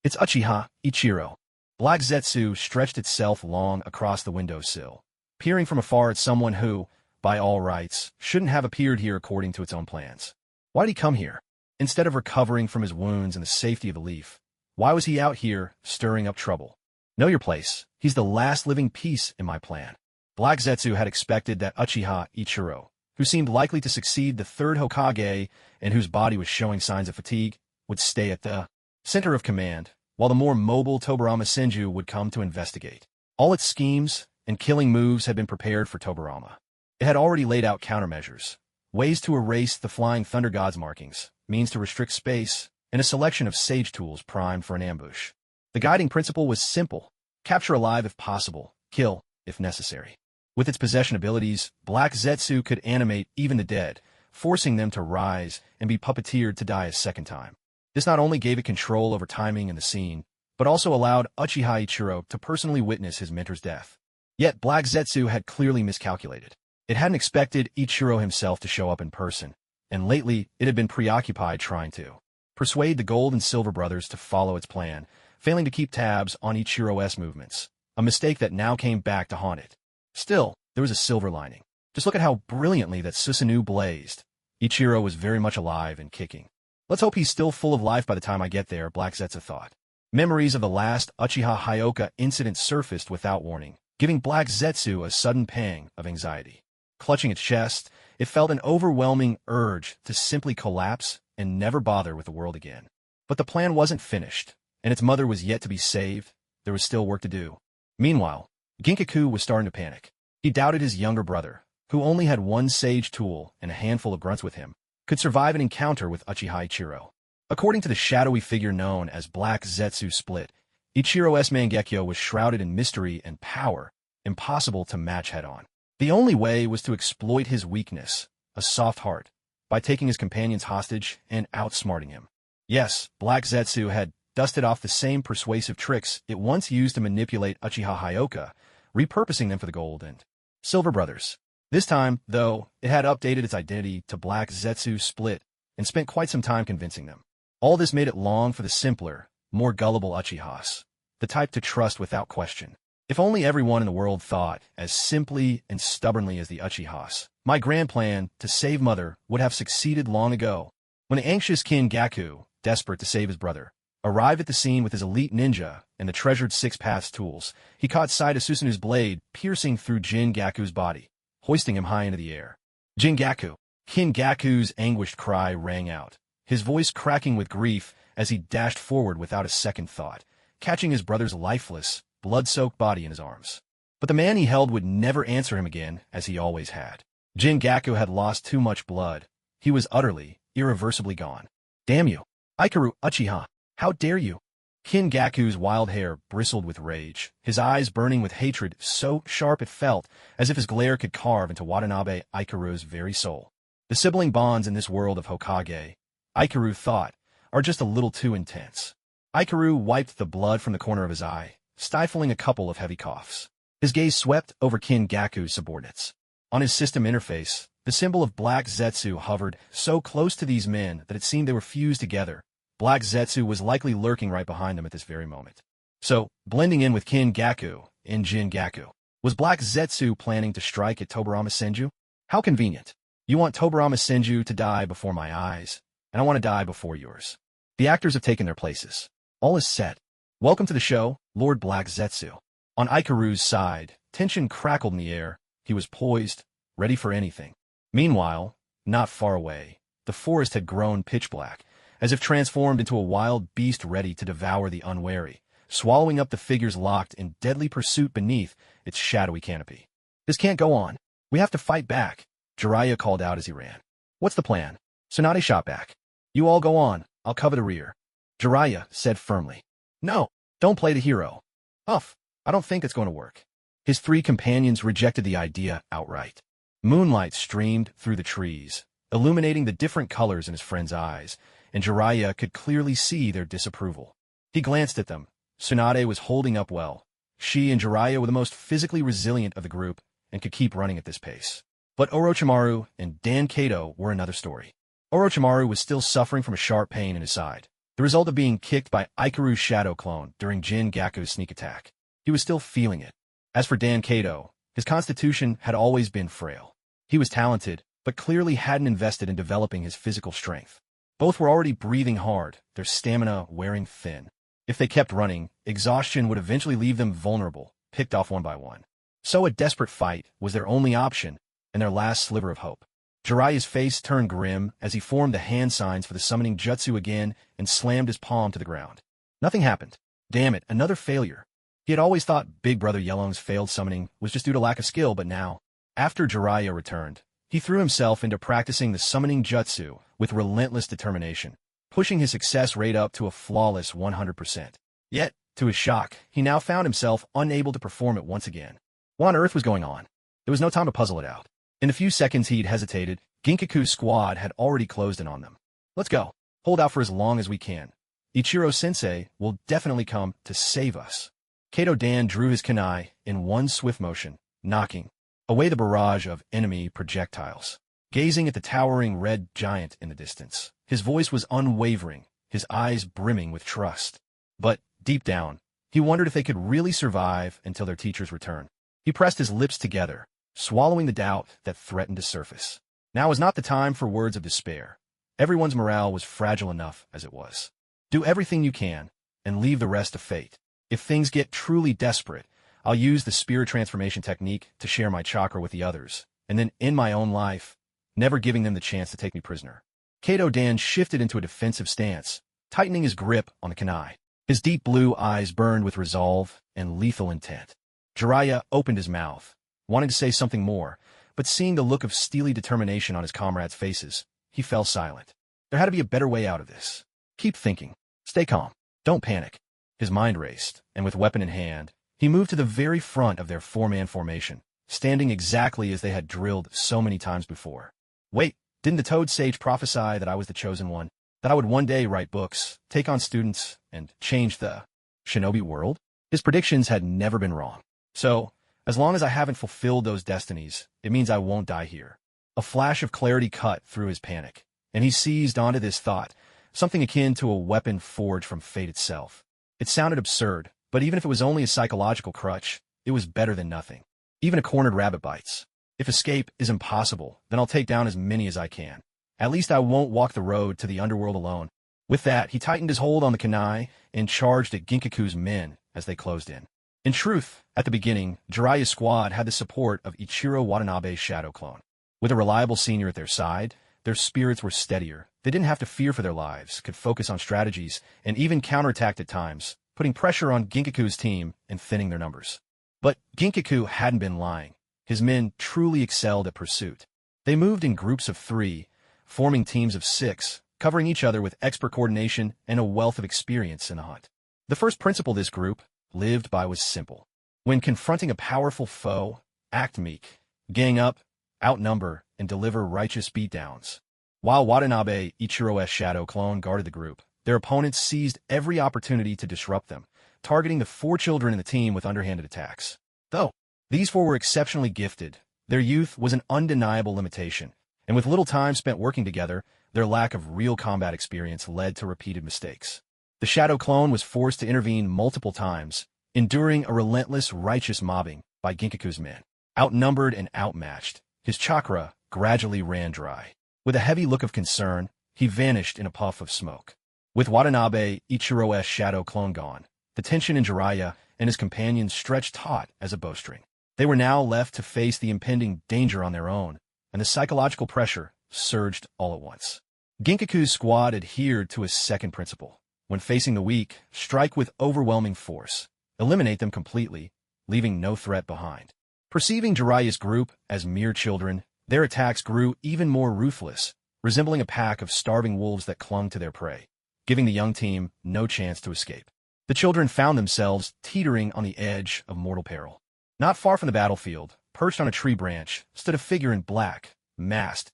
It's Uchiha Ichiro. Black Zetsu stretched itself long across the windowsill, peering from afar at someone who, by all rights, shouldn't have appeared here according to its own plans. Why'd he come here? Instead of recovering from his wounds in the safety of the Leaf, why was he out here stirring up trouble? Know your place. He's the last living piece in my plan. Black Zetsu had expected that Uchiha Ichiro, who seemed likely to succeed the third Hokage and whose body was showing signs of fatigue, would stay at the center of command, while the more mobile Tobarama Senju would come to investigate. All its schemes and killing moves had been prepared for Tobarama. It had already laid out countermeasures, ways to erase the Flying Thunder God's markings, means to restrict space, and a selection of sage tools primed for an ambush. The guiding principle was simple: capture alive if possible, kill if necessary. With its possession abilities, Black Zetsu could animate even the dead, forcing them to rise and be puppeteered to die a second time. This not only gave it control over timing and the scene, but also allowed Uchiha Ichiro to personally witness his mentor's death. Yet Black Zetsu had clearly miscalculated. It hadn't expected Ichiro himself to show up in person, and lately it had been preoccupied trying to persuade the Gold and Silver brothers to follow its plan, failing to keep tabs on Ichiro's movements, a mistake that now came back to haunt it. Still, there was a silver lining. Just look at how brilliantly that Susanoo blazed. Ichiro was very much alive and kicking. Let's hope he's still full of life by the time I get there, Black Zetsu thought. Memories of the last Uchiha Hyoka incident surfaced without warning, giving Black Zetsu a sudden pang of anxiety. Clutching its chest, it felt an overwhelming urge to simply collapse and never bother with the world again. But the plan wasn't finished, and its mother was yet to be saved. There was still work to do. Meanwhile, Ginkaku was starting to panic. He doubted his younger brother, who only had one sage tool and a handful of grunts with him, could survive an encounter with Uchiha Ichiro. According to the shadowy figure known as Black Zetsu Split, Ichiro's Mangekyo was shrouded in mystery and power, impossible to match head-on. The only way was to exploit his weakness, a soft heart, by taking his companions hostage and outsmarting him. Yes, Black Zetsu had dusted off the same persuasive tricks it once used to manipulate Uchiha Hyoka, repurposing them for the gold and silver brothers. This time, though, it had updated its identity to Black Zetsu Split and spent quite some time convincing them. All this made it long for the simpler, more gullible Uchihas, the type to trust without question. If only everyone in the world thought as simply and stubbornly as the Uchihas, my grand plan to save Mother would have succeeded long ago. When the anxious Kin Gaku, desperate to save his brother, arrived at the scene with his elite ninja and the treasured Six Paths tools, he caught sight of Susanu's blade piercing through Jin Gaku's body, hoisting him high into the air. Jin Gaku! Kin Gaku's anguished cry rang out, his voice cracking with grief as he dashed forward without a second thought, catching his brother's lifeless, blood-soaked body in his arms. But the man he held would never answer him again, as he always had. Jin Gaku had lost too much blood. He was utterly, irreversibly gone. Damn you! Ikaru Uchiha! How dare you! Kin Gaku's wild hair bristled with rage, his eyes burning with hatred so sharp it felt as if his glare could carve into Watanabe Ikaru's very soul. The sibling bonds in this world of Hokage, Ikaru thought, are just a little too intense. Ikaru wiped the blood from the corner of his eye, stifling a couple of heavy coughs. His gaze swept over Kin Gaku's subordinates. On his system interface, the symbol of Black Zetsu hovered so close to these men that it seemed they were fused together. Black Zetsu was likely lurking right behind them at this very moment. So, blending in with Kin Gaku and Jin Gaku, was Black Zetsu planning to strike at Tobarama Senju? How convenient. You want Tobarama Senju to die before my eyes, and I want to die before yours. The actors have taken their places. All is set. Welcome to the show, Lord Black Zetsu. On Ikaru's side, tension crackled in the air. He was poised, ready for anything. Meanwhile, not far away, the forest had grown pitch black, as if transformed into a wild beast ready to devour the unwary, swallowing up the figures locked in deadly pursuit beneath its shadowy canopy. This can't go on. We have to fight back, Jiraiya called out as he ran. What's the plan? Tsunade shot back. You all go on, I'll cover the rear. Jiraiya said firmly. No, don't play the hero. Uff, I don't think it's going to work. His three companions rejected the idea outright. Moonlight streamed through the trees, illuminating the different colors in his friend's eyes, and Jiraiya could clearly see their disapproval. He glanced at them. Tsunade was holding up well. She and Jiraiya were the most physically resilient of the group and could keep running at this pace. But Orochimaru and Dan Kato were another story. Orochimaru was still suffering from a sharp pain in his side, the result of being kicked by Ikaru's shadow clone during Jin Gaku's sneak attack. He was still feeling it. As for Dan Kato, his constitution had always been frail. He was talented, but clearly hadn't invested in developing his physical strength. Both were already breathing hard, their stamina wearing thin. If they kept running, exhaustion would eventually leave them vulnerable, picked off one by one. So a desperate fight was their only option, and their last sliver of hope. Jiraiya's face turned grim as he formed the hand signs for the summoning jutsu again and slammed his palm to the ground. Nothing happened. Damn it, another failure. He had always thought Big Brother Yellow's failed summoning was just due to lack of skill, but now, after Jiraiya returned, he threw himself into practicing the summoning jutsu with relentless determination, pushing his success rate up to a flawless 100%. Yet, to his shock, he now found himself unable to perform it once again. What on earth was going on? There was no time to puzzle it out. In the few seconds he'd hesitated, Ginkaku's squad had already closed in on them. Let's go. Hold out for as long as we can. Ichiro-sensei will definitely come to save us. Kato Dan drew his kunai in one swift motion, knocking away the barrage of enemy projectiles. Gazing at the towering red giant in the distance, his voice was unwavering, his eyes brimming with trust. But, deep down, he wondered if they could really survive until their teacher's return. He pressed his lips together, swallowing the doubt that threatened to surface. Now was not the time for words of despair. Everyone's morale was fragile enough as it was. Do everything you can, and leave the rest to fate. If things get truly desperate, I'll use the spirit transformation technique to share my chakra with the others, and then end my own life, never giving them the chance to take me prisoner. Kato Dan shifted into a defensive stance, tightening his grip on the kunai. His deep blue eyes burned with resolve and lethal intent. Jiraiya opened his mouth, wanting to say something more, but seeing the look of steely determination on his comrades' faces, he fell silent. There had to be a better way out of this. Keep thinking. Stay calm. Don't panic. His mind raced, and with weapon in hand, he moved to the very front of their four-man formation, standing exactly as they had drilled so many times before. Wait, didn't the Toad Sage prophesy that I was the chosen one? That I would one day write books, take on students, and change the shinobi world? His predictions had never been wrong. So, as long as I haven't fulfilled those destinies, it means I won't die here. A flash of clarity cut through his panic, and he seized onto this thought, something akin to a weapon forged from fate itself. It sounded absurd, but even if it was only a psychological crutch, it was better than nothing. Even a cornered rabbit bites. If escape is impossible, then I'll take down as many as I can. At least I won't walk the road to the underworld alone. With that, he tightened his hold on the kunai and charged at Ginkaku's men as they closed in. In truth, at the beginning, Jiraiya's squad had the support of Ichiro Watanabe's shadow clone. With a reliable senior at their side, their spirits were steadier. They didn't have to fear for their lives, could focus on strategies, and even counterattacked at times, putting pressure on Ginkaku's team and thinning their numbers. But Ginkaku hadn't been lying. His men truly excelled at pursuit. They moved in groups of 3, forming teams of 6, covering each other with expert coordination and a wealth of experience in the hunt. The first principle this group lived by was simple. When confronting a powerful foe, act meek, gang up, outnumber, and deliver righteous beatdowns. While Watanabe, Ichiro's shadow clone, guarded the group, their opponents seized every opportunity to disrupt them, targeting the 4 children in the team with underhanded attacks. Though these 4 were exceptionally gifted, their youth was an undeniable limitation, and with little time spent working together, their lack of real combat experience led to repeated mistakes. The shadow clone was forced to intervene multiple times, enduring a relentless righteous mobbing by Ginkaku's men. Outnumbered and outmatched, his chakra gradually ran dry. With a heavy look of concern, he vanished in a puff of smoke. With Watanabe, Ichiro's shadow clone gone, the tension in Jiraiya and his companions stretched taut as a bowstring. They were now left to face the impending danger on their own, and the psychological pressure surged all at once. Ginkaku's squad adhered to his second principle. When facing the weak, strike with overwhelming force. Eliminate them completely, leaving no threat behind. Perceiving Jiraiya's group as mere children, their attacks grew even more ruthless, resembling a pack of starving wolves that clung to their prey, giving the young team no chance to escape. The children found themselves teetering on the edge of mortal peril. Not far from the battlefield, perched on a tree branch, stood a figure in black, masked,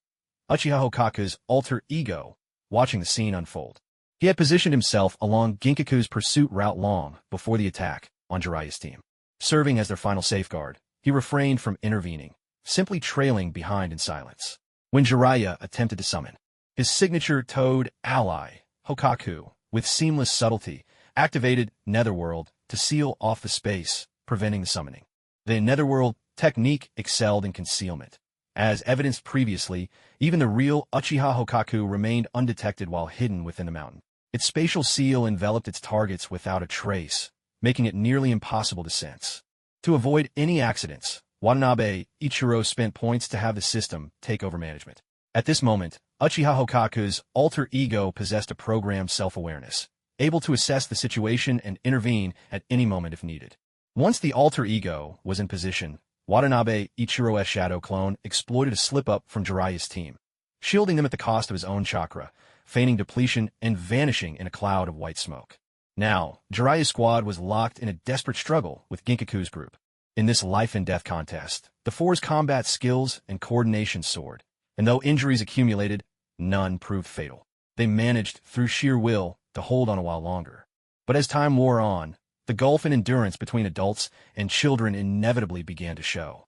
Uchiha Hokaku's alter ego, watching the scene unfold. He had positioned himself along Ginkaku's pursuit route long before the attack on Jiraiya's team. Serving as their final safeguard, he refrained from intervening, simply trailing behind in silence. When Jiraiya attempted to summon his signature toad ally, Hokaku, with seamless subtlety, activated Netherworld to seal off the space, preventing the summoning. The Netherworld technique excelled in concealment. As evidenced previously, even the real Uchiha Hokaku remained undetected while hidden within the mountain. Its spatial seal enveloped its targets without a trace, making it nearly impossible to sense. To avoid any accidents, Watanabe Ichiro spent points to have the system take over management. At this moment, Uchiha Hokaku's alter ego possessed a programmed self-awareness, able to assess the situation and intervene at any moment if needed. Once the alter ego was in position, Watanabe Ichiro's shadow clone exploited a slip-up from Jiraiya's team, shielding them at the cost of his own chakra, feigning depletion and vanishing in a cloud of white smoke. Now, Jiraiya's squad was locked in a desperate struggle with Ginkaku's group. In this life-and-death contest, the 4's combat skills and coordination soared, and though injuries accumulated, none proved fatal. They managed, through sheer will, to hold on a while longer. But as time wore on, the gulf in endurance between adults and children inevitably began to show.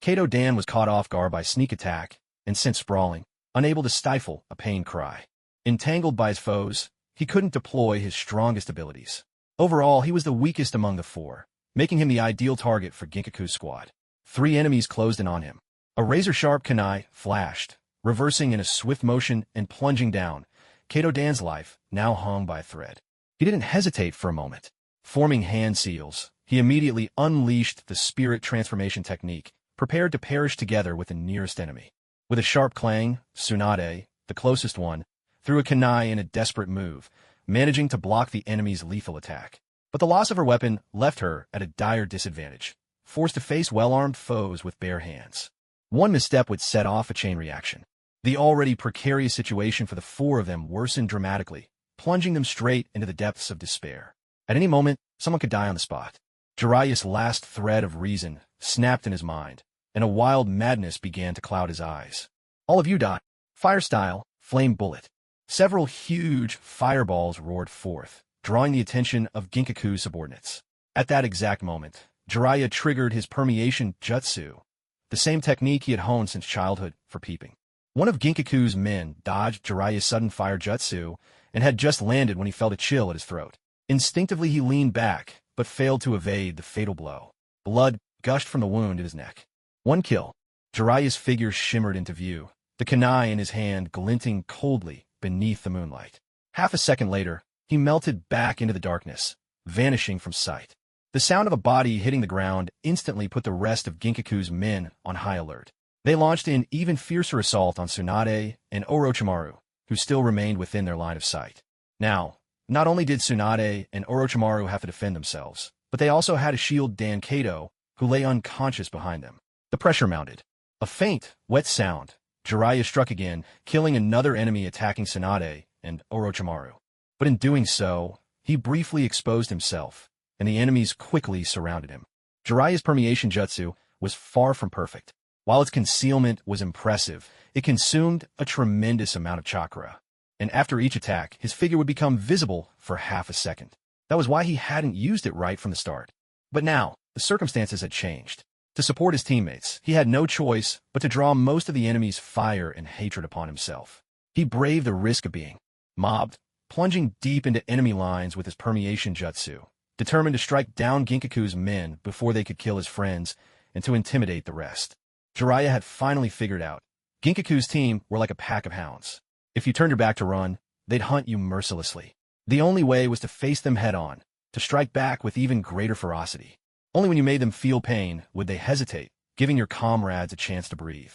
Kato Dan was caught off guard by sneak attack and sent sprawling, unable to stifle a pain cry. Entangled by his foes, he couldn't deploy his strongest abilities. Overall, he was the weakest among the 4, making him the ideal target for Ginkaku's squad. 3 enemies closed in on him. A razor-sharp kunai flashed, reversing in a swift motion and plunging down. Kato Dan's life now hung by a thread. He didn't hesitate for a moment. Forming hand seals, he immediately unleashed the spirit transformation technique, prepared to perish together with the nearest enemy. With a sharp clang, Tsunade, the closest one, threw a kunai in a desperate move, managing to block the enemy's lethal attack. But the loss of her weapon left her at a dire disadvantage. forced to face well-armed foes with bare hands. One misstep would set off a chain reaction. The already precarious situation for the four of them worsened dramatically, plunging them straight into the depths of despair. At any moment, someone could die on the spot. Jiraiya's last thread of reason snapped in his mind, and a wild madness began to cloud his eyes. All of you die. Fire style, flame bullet. Several huge fireballs roared forth, drawing the attention of Ginkaku's subordinates. At that exact moment, Jiraiya triggered his permeation jutsu, the same technique he had honed since childhood for peeping. One of Ginkaku's men dodged Jiraiya's sudden fire jutsu and had just landed when he felt a chill at his throat. Instinctively he leaned back, but failed to evade the fatal blow. Blood gushed from the wound in his neck. One kill. Jiraiya's figure shimmered into view, the kunai in his hand glinting coldly beneath the moonlight. Half a second later, he melted back into the darkness, vanishing from sight. The sound of a body hitting the ground instantly put the rest of Ginkaku's men on high alert. They launched an even fiercer assault on Tsunade and Orochimaru, who still remained within their line of sight. Now, not only did Tsunade and Orochimaru have to defend themselves, but they also had to shield Dan Kato, who lay unconscious behind them. The pressure mounted. A faint, wet sound. Jiraiya struck again, killing another enemy attacking Tsunade and Orochimaru. But in doing so, he briefly exposed himself, and the enemies quickly surrounded him. Jiraiya's permeation jutsu was far from perfect. While its concealment was impressive, it consumed a tremendous amount of chakra, and after each attack, his figure would become visible for half a second. That was why he hadn't used it right from the start. But now, the circumstances had changed. To support his teammates, he had no choice but to draw most of the enemy's fire and hatred upon himself. He braved the risk of being mobbed, plunging deep into enemy lines with his permeation jutsu, determined to strike down Ginkaku's men before they could kill his friends and to intimidate the rest. Jiraiya had finally figured out. Ginkaku's team were like a pack of hounds. If you turned your back to run, they'd hunt you mercilessly. The only way was to face them head-on, to strike back with even greater ferocity. Only when you made them feel pain would they hesitate, giving your comrades a chance to breathe.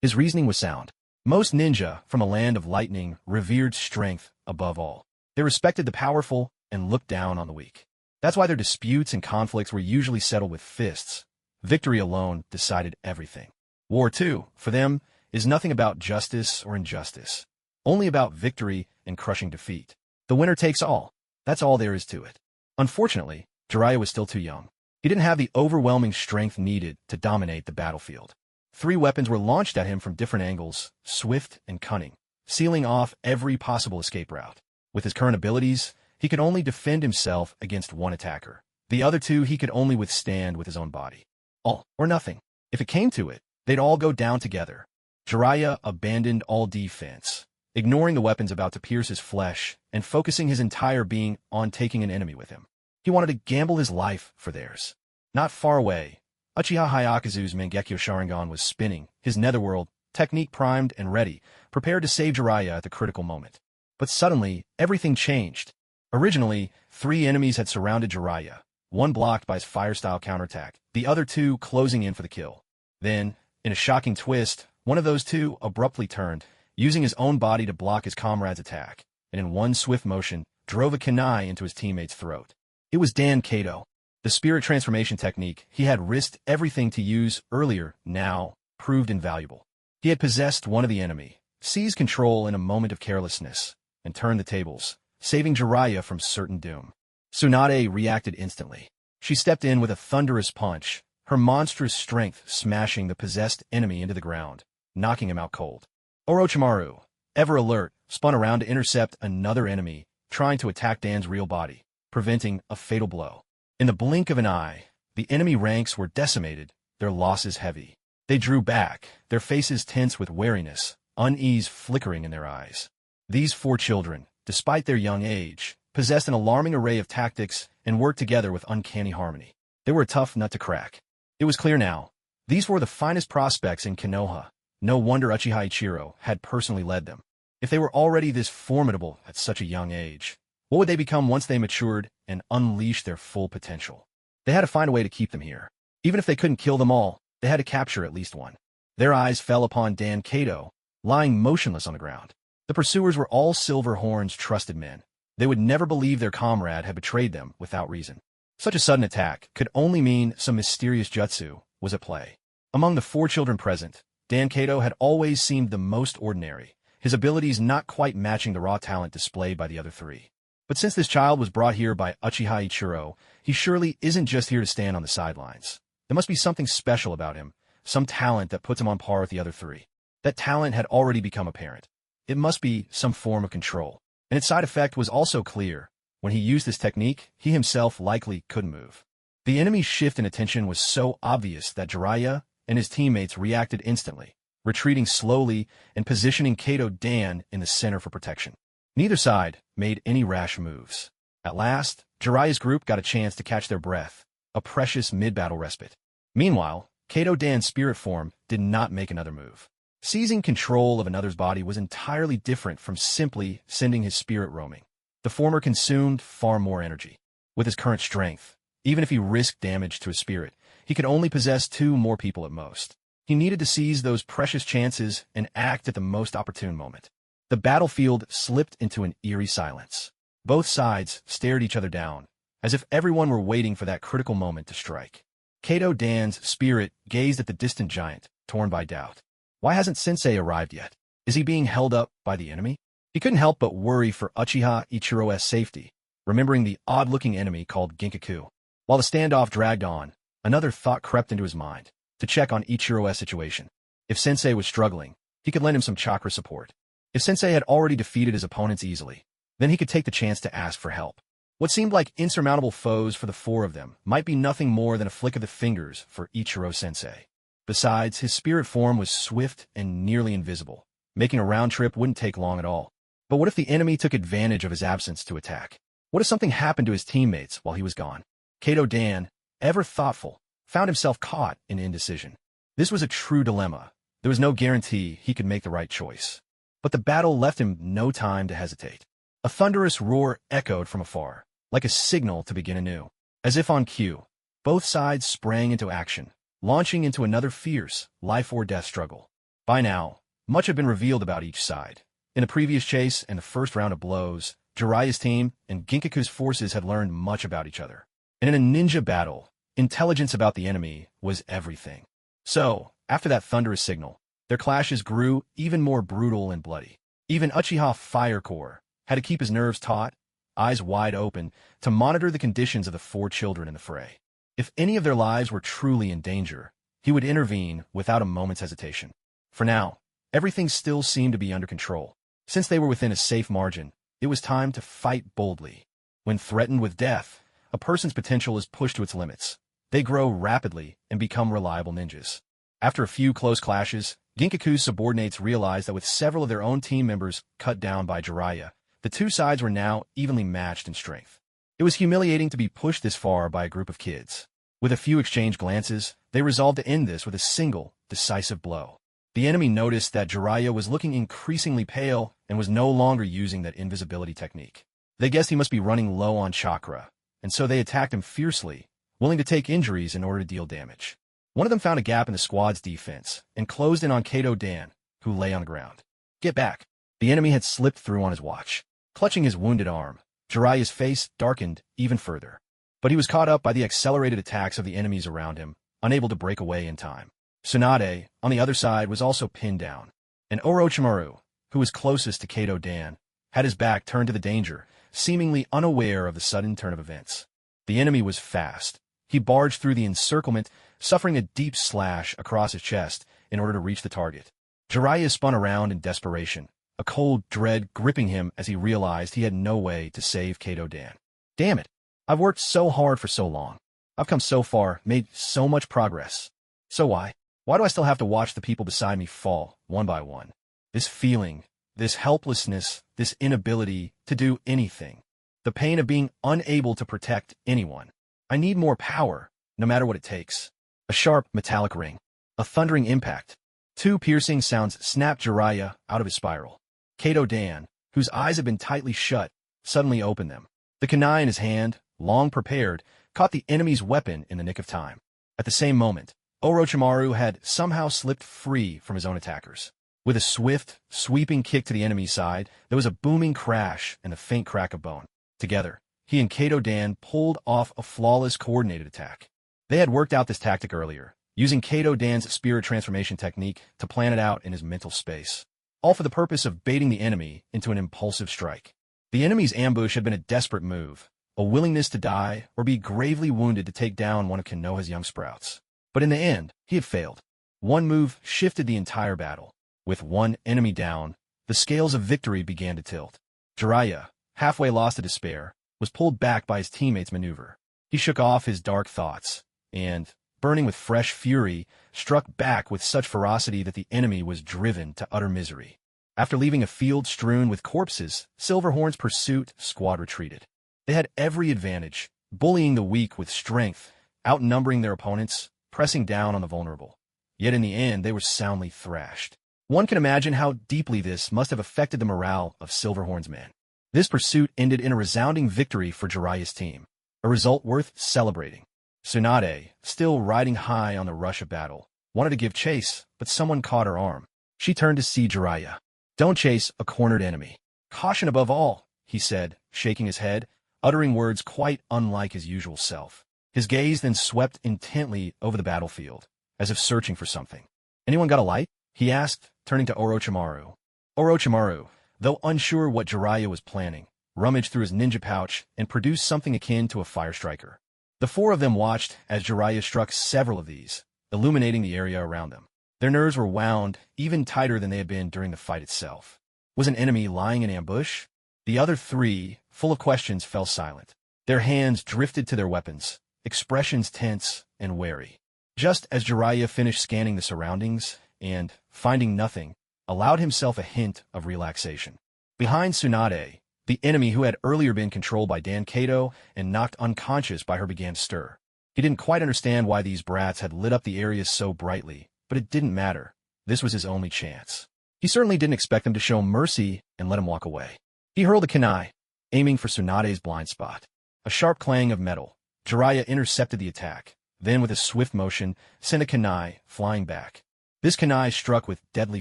His reasoning was sound. Most ninja from a land of lightning revered strength above all. They respected the powerful and looked down on the weak. That's why their disputes and conflicts were usually settled with fists. Victory alone decided everything. War, too, for them, is nothing about justice or injustice. Only about victory and crushing defeat. The winner takes all. That's all there is to it. Unfortunately, Jiraiya was still too young. He didn't have the overwhelming strength needed to dominate the battlefield. 3 weapons were launched at him from different angles, swift and cunning, sealing off every possible escape route. With his current abilities, he could only defend himself against one attacker. The other 2 he could only withstand with his own body. All or nothing. If it came to it, they'd all go down together. Jiraiya abandoned all defense, ignoring the weapons about to pierce his flesh and focusing his entire being on taking an enemy with him. He wanted to gamble his life for theirs. Not far away, Uchiha Hayakazu's Mangekyo Sharingan was spinning, his netherworld, technique primed and ready, prepared to save Jiraiya at the critical moment. But suddenly, everything changed. Originally, 3 enemies had surrounded Jiraiya, one blocked by his fire-style counterattack, the other 2 closing in for the kill. Then, in a shocking twist, one of those 2 abruptly turned, using his own body to block his comrade's attack, and in one swift motion, drove a kunai into his teammate's throat. It was Dan Kato. The spirit transformation technique he had risked everything to use earlier now proved invaluable. He had possessed one of the enemy, seized control in a moment of carelessness, and turned the tables, saving Jiraiya from certain doom. Tsunade reacted instantly. She stepped in with a thunderous punch, her monstrous strength smashing the possessed enemy into the ground, knocking him out cold. Orochimaru, ever alert, spun around to intercept another enemy, trying to attack Dan's real body, preventing a fatal blow. In the blink of an eye, the enemy ranks were decimated, their losses heavy. They drew back, their faces tense with wariness, unease flickering in their eyes. These 4 children, despite their young age, possessed an alarming array of tactics and worked together with uncanny harmony. They were a tough nut to crack. It was clear now. These were the finest prospects in Konoha. No wonder Uchiha Ichiro had personally led them. If they were already this formidable at such a young age, what would they become once they matured and unleashed their full potential? They had to find a way to keep them here. Even if they couldn't kill them all, they had to capture at least one. Their eyes fell upon Dan Kato, lying motionless on the ground. The pursuers were all Silverhorn's trusted men. They would never believe their comrade had betrayed them without reason. Such a sudden attack could only mean some mysterious jutsu was at play. Among the 4 children present, Dan Kato had always seemed the most ordinary, his abilities not quite matching the raw talent displayed by the other 3. But since this child was brought here by Uchiha Ichiro, he surely isn't just here to stand on the sidelines. There must be something special about him, some talent that puts him on par with the other 3. That talent had already become apparent. It must be some form of control. And its side effect was also clear. When he used this technique, he himself likely couldn't move. The enemy's shift in attention was so obvious that Jiraiya and his teammates reacted instantly, retreating slowly and positioning Kato Dan in the center for protection. Neither side made any rash moves. At last, Jiraiya's group got a chance to catch their breath, a precious mid-battle respite. Meanwhile, Kato Dan's spirit form did not make another move. Seizing control of another's body was entirely different from simply sending his spirit roaming. The former consumed far more energy. With his current strength, even if he risked damage to his spirit, he could only possess 2 more people at most. He needed to seize those precious chances and act at the most opportune moment. The battlefield slipped into an eerie silence. Both sides stared each other down, as if everyone were waiting for that critical moment to strike. Kato Dan's spirit gazed at the distant giant, torn by doubt. Why hasn't Sensei arrived yet? Is he being held up by the enemy? He couldn't help but worry for Uchiha Ichiro's safety, remembering the odd-looking enemy called Ginkaku. While the standoff dragged on, another thought crept into his mind, to check on Ichiro's situation. If Sensei was struggling, he could lend him some chakra support. If Sensei had already defeated his opponents easily, then he could take the chance to ask for help. What seemed like insurmountable foes for the 4 of them might be nothing more than a flick of the fingers for Ichiro-sensei. Besides, his spirit form was swift and nearly invisible. Making a round trip wouldn't take long at all. But what if the enemy took advantage of his absence to attack? What if something happened to his teammates while he was gone? Kato Dan, ever thoughtful, found himself caught in indecision. This was a true dilemma. There was no guarantee he could make the right choice. But the battle left him no time to hesitate. A thunderous roar echoed from afar, like a signal to begin anew. As if on cue, both sides sprang into action, launching into another fierce, life-or-death struggle. By now, much had been revealed about each side. In the previous chase and the first round of blows, Jiraiya's team and Ginkaku's forces had learned much about each other. And in a ninja battle, intelligence about the enemy was everything. So, after that thunderous signal, their clashes grew even more brutal and bloody. Even Uchiha Fire Core had to keep his nerves taut, eyes wide open, to monitor the conditions of the 4 children in the fray. If any of their lives were truly in danger, he would intervene without a moment's hesitation. For now, everything still seemed to be under control. Since they were within a safe margin, it was time to fight boldly. When threatened with death, a person's potential is pushed to its limits. They grow rapidly and become reliable ninjas. After a few close clashes, Ginkaku's subordinates realized that with several of their own team members cut down by Jiraiya, the 2 sides were now evenly matched in strength. It was humiliating to be pushed this far by a group of kids. With a few exchanged glances, they resolved to end this with a single, decisive blow. The enemy noticed that Jiraiya was looking increasingly pale and was no longer using that invisibility technique. They guessed he must be running low on chakra, and so they attacked him fiercely, willing to take injuries in order to deal damage. One of them found a gap in the squad's defense and closed in on Kato Dan, who lay on the ground. Get back! The enemy had slipped through on his watch. Clutching his wounded arm, Jiraiya's face darkened even further. But he was caught up by the accelerated attacks of the enemies around him, unable to break away in time. Tsunade, on the other side, was also pinned down. And Orochimaru, who was closest to Kato Dan, had his back turned to the danger, seemingly unaware of the sudden turn of events. The enemy was fast. He barged through the encirclement, suffering a deep slash across his chest in order to reach the target. Jiraiya spun around in desperation, a cold dread gripping him as he realized he had no way to save Kato Dan. Damn it! I've worked so hard for so long. I've come so far, made so much progress. So why? Why do I still have to watch the people beside me fall, one by one? This feeling, this helplessness, this inability to do anything. The pain of being unable to protect anyone. I need more power, no matter what it takes. A sharp, metallic ring. A thundering impact. 2 piercing sounds snapped Jiraiya out of his spiral. Kato Dan, whose eyes had been tightly shut, suddenly opened them. The kunai in his hand, long prepared, caught the enemy's weapon in the nick of time. At the same moment, Orochimaru had somehow slipped free from his own attackers. With a swift, sweeping kick to the enemy's side, there was a booming crash and a faint crack of bone. Together, he and Kato Dan pulled off a flawless coordinated attack. They had worked out this tactic earlier, using Kato Dan's spirit transformation technique to plan it out in his mental space, all for the purpose of baiting the enemy into an impulsive strike. The enemy's ambush had been a desperate move, a willingness to die or be gravely wounded to take down one of Konoha's young sprouts. But in the end, he had failed. One move shifted the entire battle. With one enemy down, the scales of victory began to tilt. Jiraiya, halfway lost to despair, was pulled back by his teammates' maneuver. He shook off his dark thoughts, and, burning with fresh fury, struck back with such ferocity that the enemy was driven to utter misery. After leaving a field strewn with corpses, Silverhorn's pursuit squad retreated. They had every advantage, bullying the weak with strength, outnumbering their opponents, pressing down on the vulnerable. Yet in the end, they were soundly thrashed. One can imagine how deeply this must have affected the morale of Silverhorn's men. This pursuit ended in a resounding victory for Jiraiya's team, a result worth celebrating. Tsunade, still riding high on the rush of battle, wanted to give chase, but someone caught her arm. She turned to see Jiraiya. "Don't chase a cornered enemy. Caution above all," he said, shaking his head, uttering words quite unlike his usual self. His gaze then swept intently over the battlefield, as if searching for something. "Anyone got a light?" he asked, turning to Orochimaru. Orochimaru, though unsure what Jiraiya was planning, rummaged through his ninja pouch and produced something akin to a fire striker. The four of them watched as Jiraiya struck several of these, illuminating the area around them. Their nerves were wound even tighter than they had been during the fight itself. Was an enemy lying in ambush? The other three, full of questions, fell silent. Their hands drifted to their weapons, expressions tense and wary. Just as Jiraiya finished scanning the surroundings, and, finding nothing, allowed himself a hint of relaxation. Behind Tsunade, the enemy who had earlier been controlled by Dan Kato and knocked unconscious by her began to stir. He didn't quite understand why these brats had lit up the area so brightly, but it didn't matter. This was his only chance. He certainly didn't expect them to show mercy and let him walk away. He hurled a kunai, aiming for Tsunade's blind spot. A sharp clang of metal. Jiraiya intercepted the attack, then with a swift motion, sent a kunai flying back. This kunai struck with deadly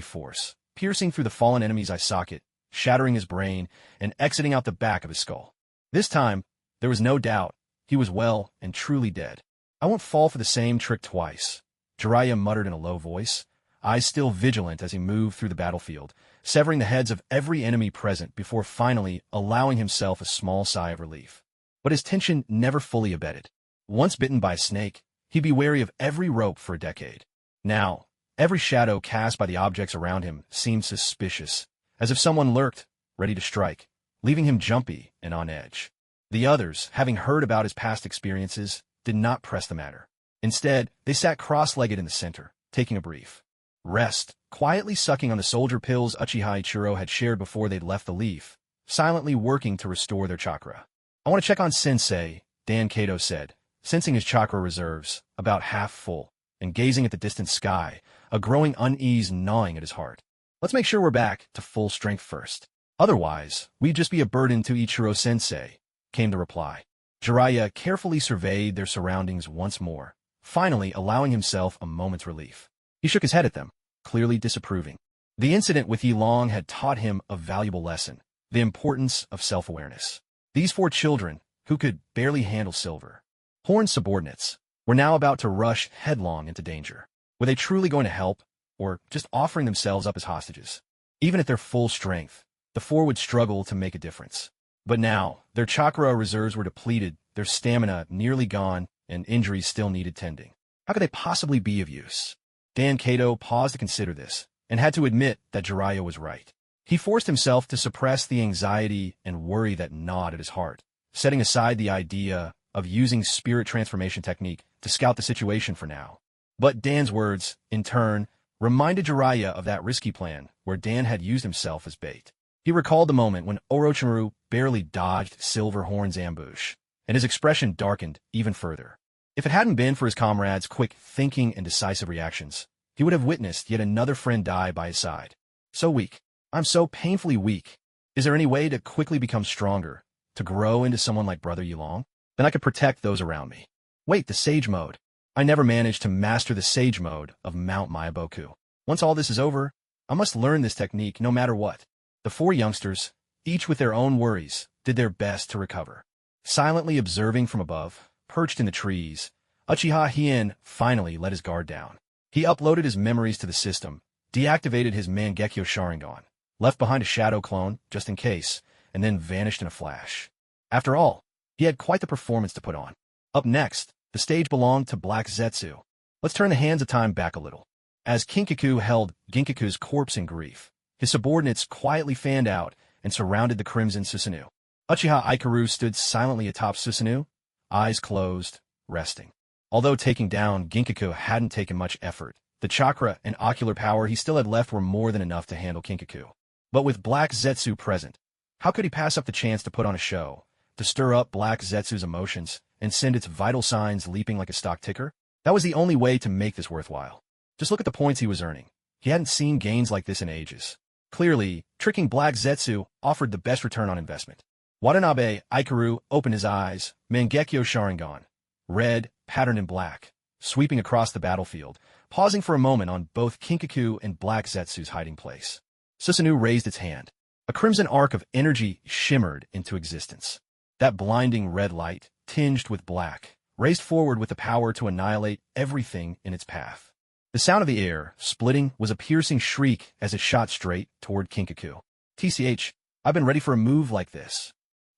force, piercing through the fallen enemy's eye socket, shattering his brain, and exiting out the back of his skull. This time, there was no doubt, he was well and truly dead. "I won't fall for the same trick twice," Jiraiya muttered in a low voice, eyes still vigilant as he moved through the battlefield, severing the heads of every enemy present before finally allowing himself a small sigh of relief. But his tension never fully abated. Once bitten by a snake, he'd be wary of every rope for a decade. Now, every shadow cast by the objects around him seemed suspicious, as if someone lurked, ready to strike, leaving him jumpy and on edge. The others, having heard about his past experiences, did not press the matter. Instead, they sat cross-legged in the center, taking a brief rest, quietly sucking on the soldier pills Uchiha Ichiro had shared before they'd left the leaf, silently working to restore their chakra. "I want to check on Sensei," Dan Kato said, sensing his chakra reserves, about half full, and gazing at the distant sky, a growing unease gnawing at his heart. "Let's make sure we're back to full strength first. Otherwise, we'd just be a burden to Ichiro-sensei," came the reply. Jiraiya carefully surveyed their surroundings once more, finally allowing himself a moment's relief. He shook his head at them, clearly disapproving. The incident with Yilong had taught him a valuable lesson, the importance of self-awareness. These four children, who could barely handle Silver Horn's subordinates, were now about to rush headlong into danger. Were they truly going to help, or just offering themselves up as hostages? Even at their full strength, the four would struggle to make a difference. But now, their chakra reserves were depleted, their stamina nearly gone, and injuries still needed tending. How could they possibly be of use? Dan Kato paused to consider this, and had to admit that Jiraiya was right. He forced himself to suppress the anxiety and worry that gnawed at his heart, setting aside the idea of using spirit transformation technique to scout the situation for now. But Dan's words, in turn, reminded Jiraiya of that risky plan where Dan had used himself as bait. He recalled the moment when Orochimaru barely dodged Silverhorn's ambush, and his expression darkened even further. If it hadn't been for his comrades' quick thinking and decisive reactions, he would have witnessed yet another friend die by his side. So weak. I'm so painfully weak. Is there any way to quickly become stronger, to grow into someone like Brother Yilong? Then I could protect those around me. Wait, the Sage Mode. I never managed to master the Sage Mode of Mount Myaboku. Once all this is over, I must learn this technique no matter what. The four youngsters, each with their own worries, did their best to recover. Silently observing from above, perched in the trees, Uchiha Hien finally let his guard down. He uploaded his memories to the system, deactivated his Mangekyo Sharingan, left behind a shadow clone, just in case, and then vanished in a flash. After all, he had quite the performance to put on. Up next, the stage belonged to Black Zetsu. Let's turn the hands of time back a little. As Kinkaku held Ginkaku's corpse in grief, his subordinates quietly fanned out and surrounded the crimson Susanoo. Uchiha Ikaru stood silently atop Susanoo, eyes closed, resting. Although taking down Ginkaku hadn't taken much effort, the chakra and ocular power he still had left were more than enough to handle Kinkaku. But with Black Zetsu present, how could he pass up the chance to put on a show, to stir up Black Zetsu's emotions and send its vital signs leaping like a stock ticker? That was the only way to make this worthwhile. Just look at the points he was earning. He hadn't seen gains like this in ages. Clearly, tricking Black Zetsu offered the best return on investment. Watanabe Ikaru opened his eyes, Mangekyo Sharingan, red, patterned in black, sweeping across the battlefield, pausing for a moment on both Kinkaku and Black Zetsu's hiding place. Susanoo raised its hand. A crimson arc of energy shimmered into existence. That blinding red light, tinged with black, raced forward with the power to annihilate everything in its path. The sound of the air, splitting, was a piercing shriek as it shot straight toward Kinkaku. TCH, I've been ready for a move like this.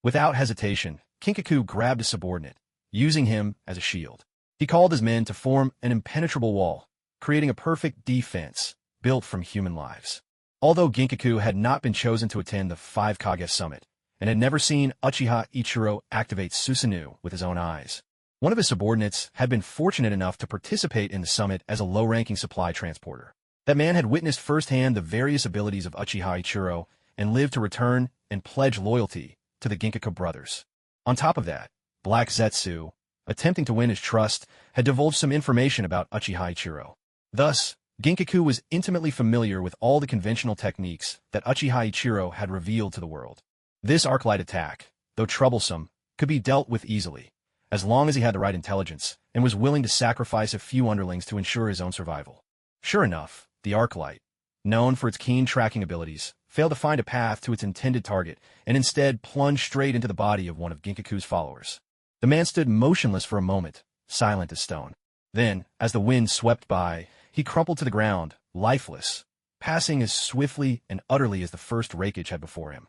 Without hesitation, Kinkaku grabbed his subordinate, using him as a shield. He called his men to form an impenetrable wall, creating a perfect defense built from human lives. Although Ginkaku had not been chosen to attend the 5 Kage Summit, and had never seen Uchiha Ichiro activate Susanoo with his own eyes, one of his subordinates had been fortunate enough to participate in the summit as a low-ranking supply transporter. That man had witnessed firsthand the various abilities of Uchiha Ichiro and lived to return and pledge loyalty to the Ginkaku brothers. On top of that, Black Zetsu, attempting to win his trust, had divulged some information about Uchiha Ichiro. Thus, Ginkaku was intimately familiar with all the conventional techniques that Uchiha Ichiro had revealed to the world. This arc-light attack, though troublesome, could be dealt with easily, as long as he had the right intelligence and was willing to sacrifice a few underlings to ensure his own survival. Sure enough, the arc-light, known for its keen tracking abilities, failed to find a path to its intended target and instead plunged straight into the body of one of Ginkaku's followers. The man stood motionless for a moment, silent as stone. Then, as the wind swept by, he crumpled to the ground, lifeless, passing as swiftly and utterly as the first rakeage had before him.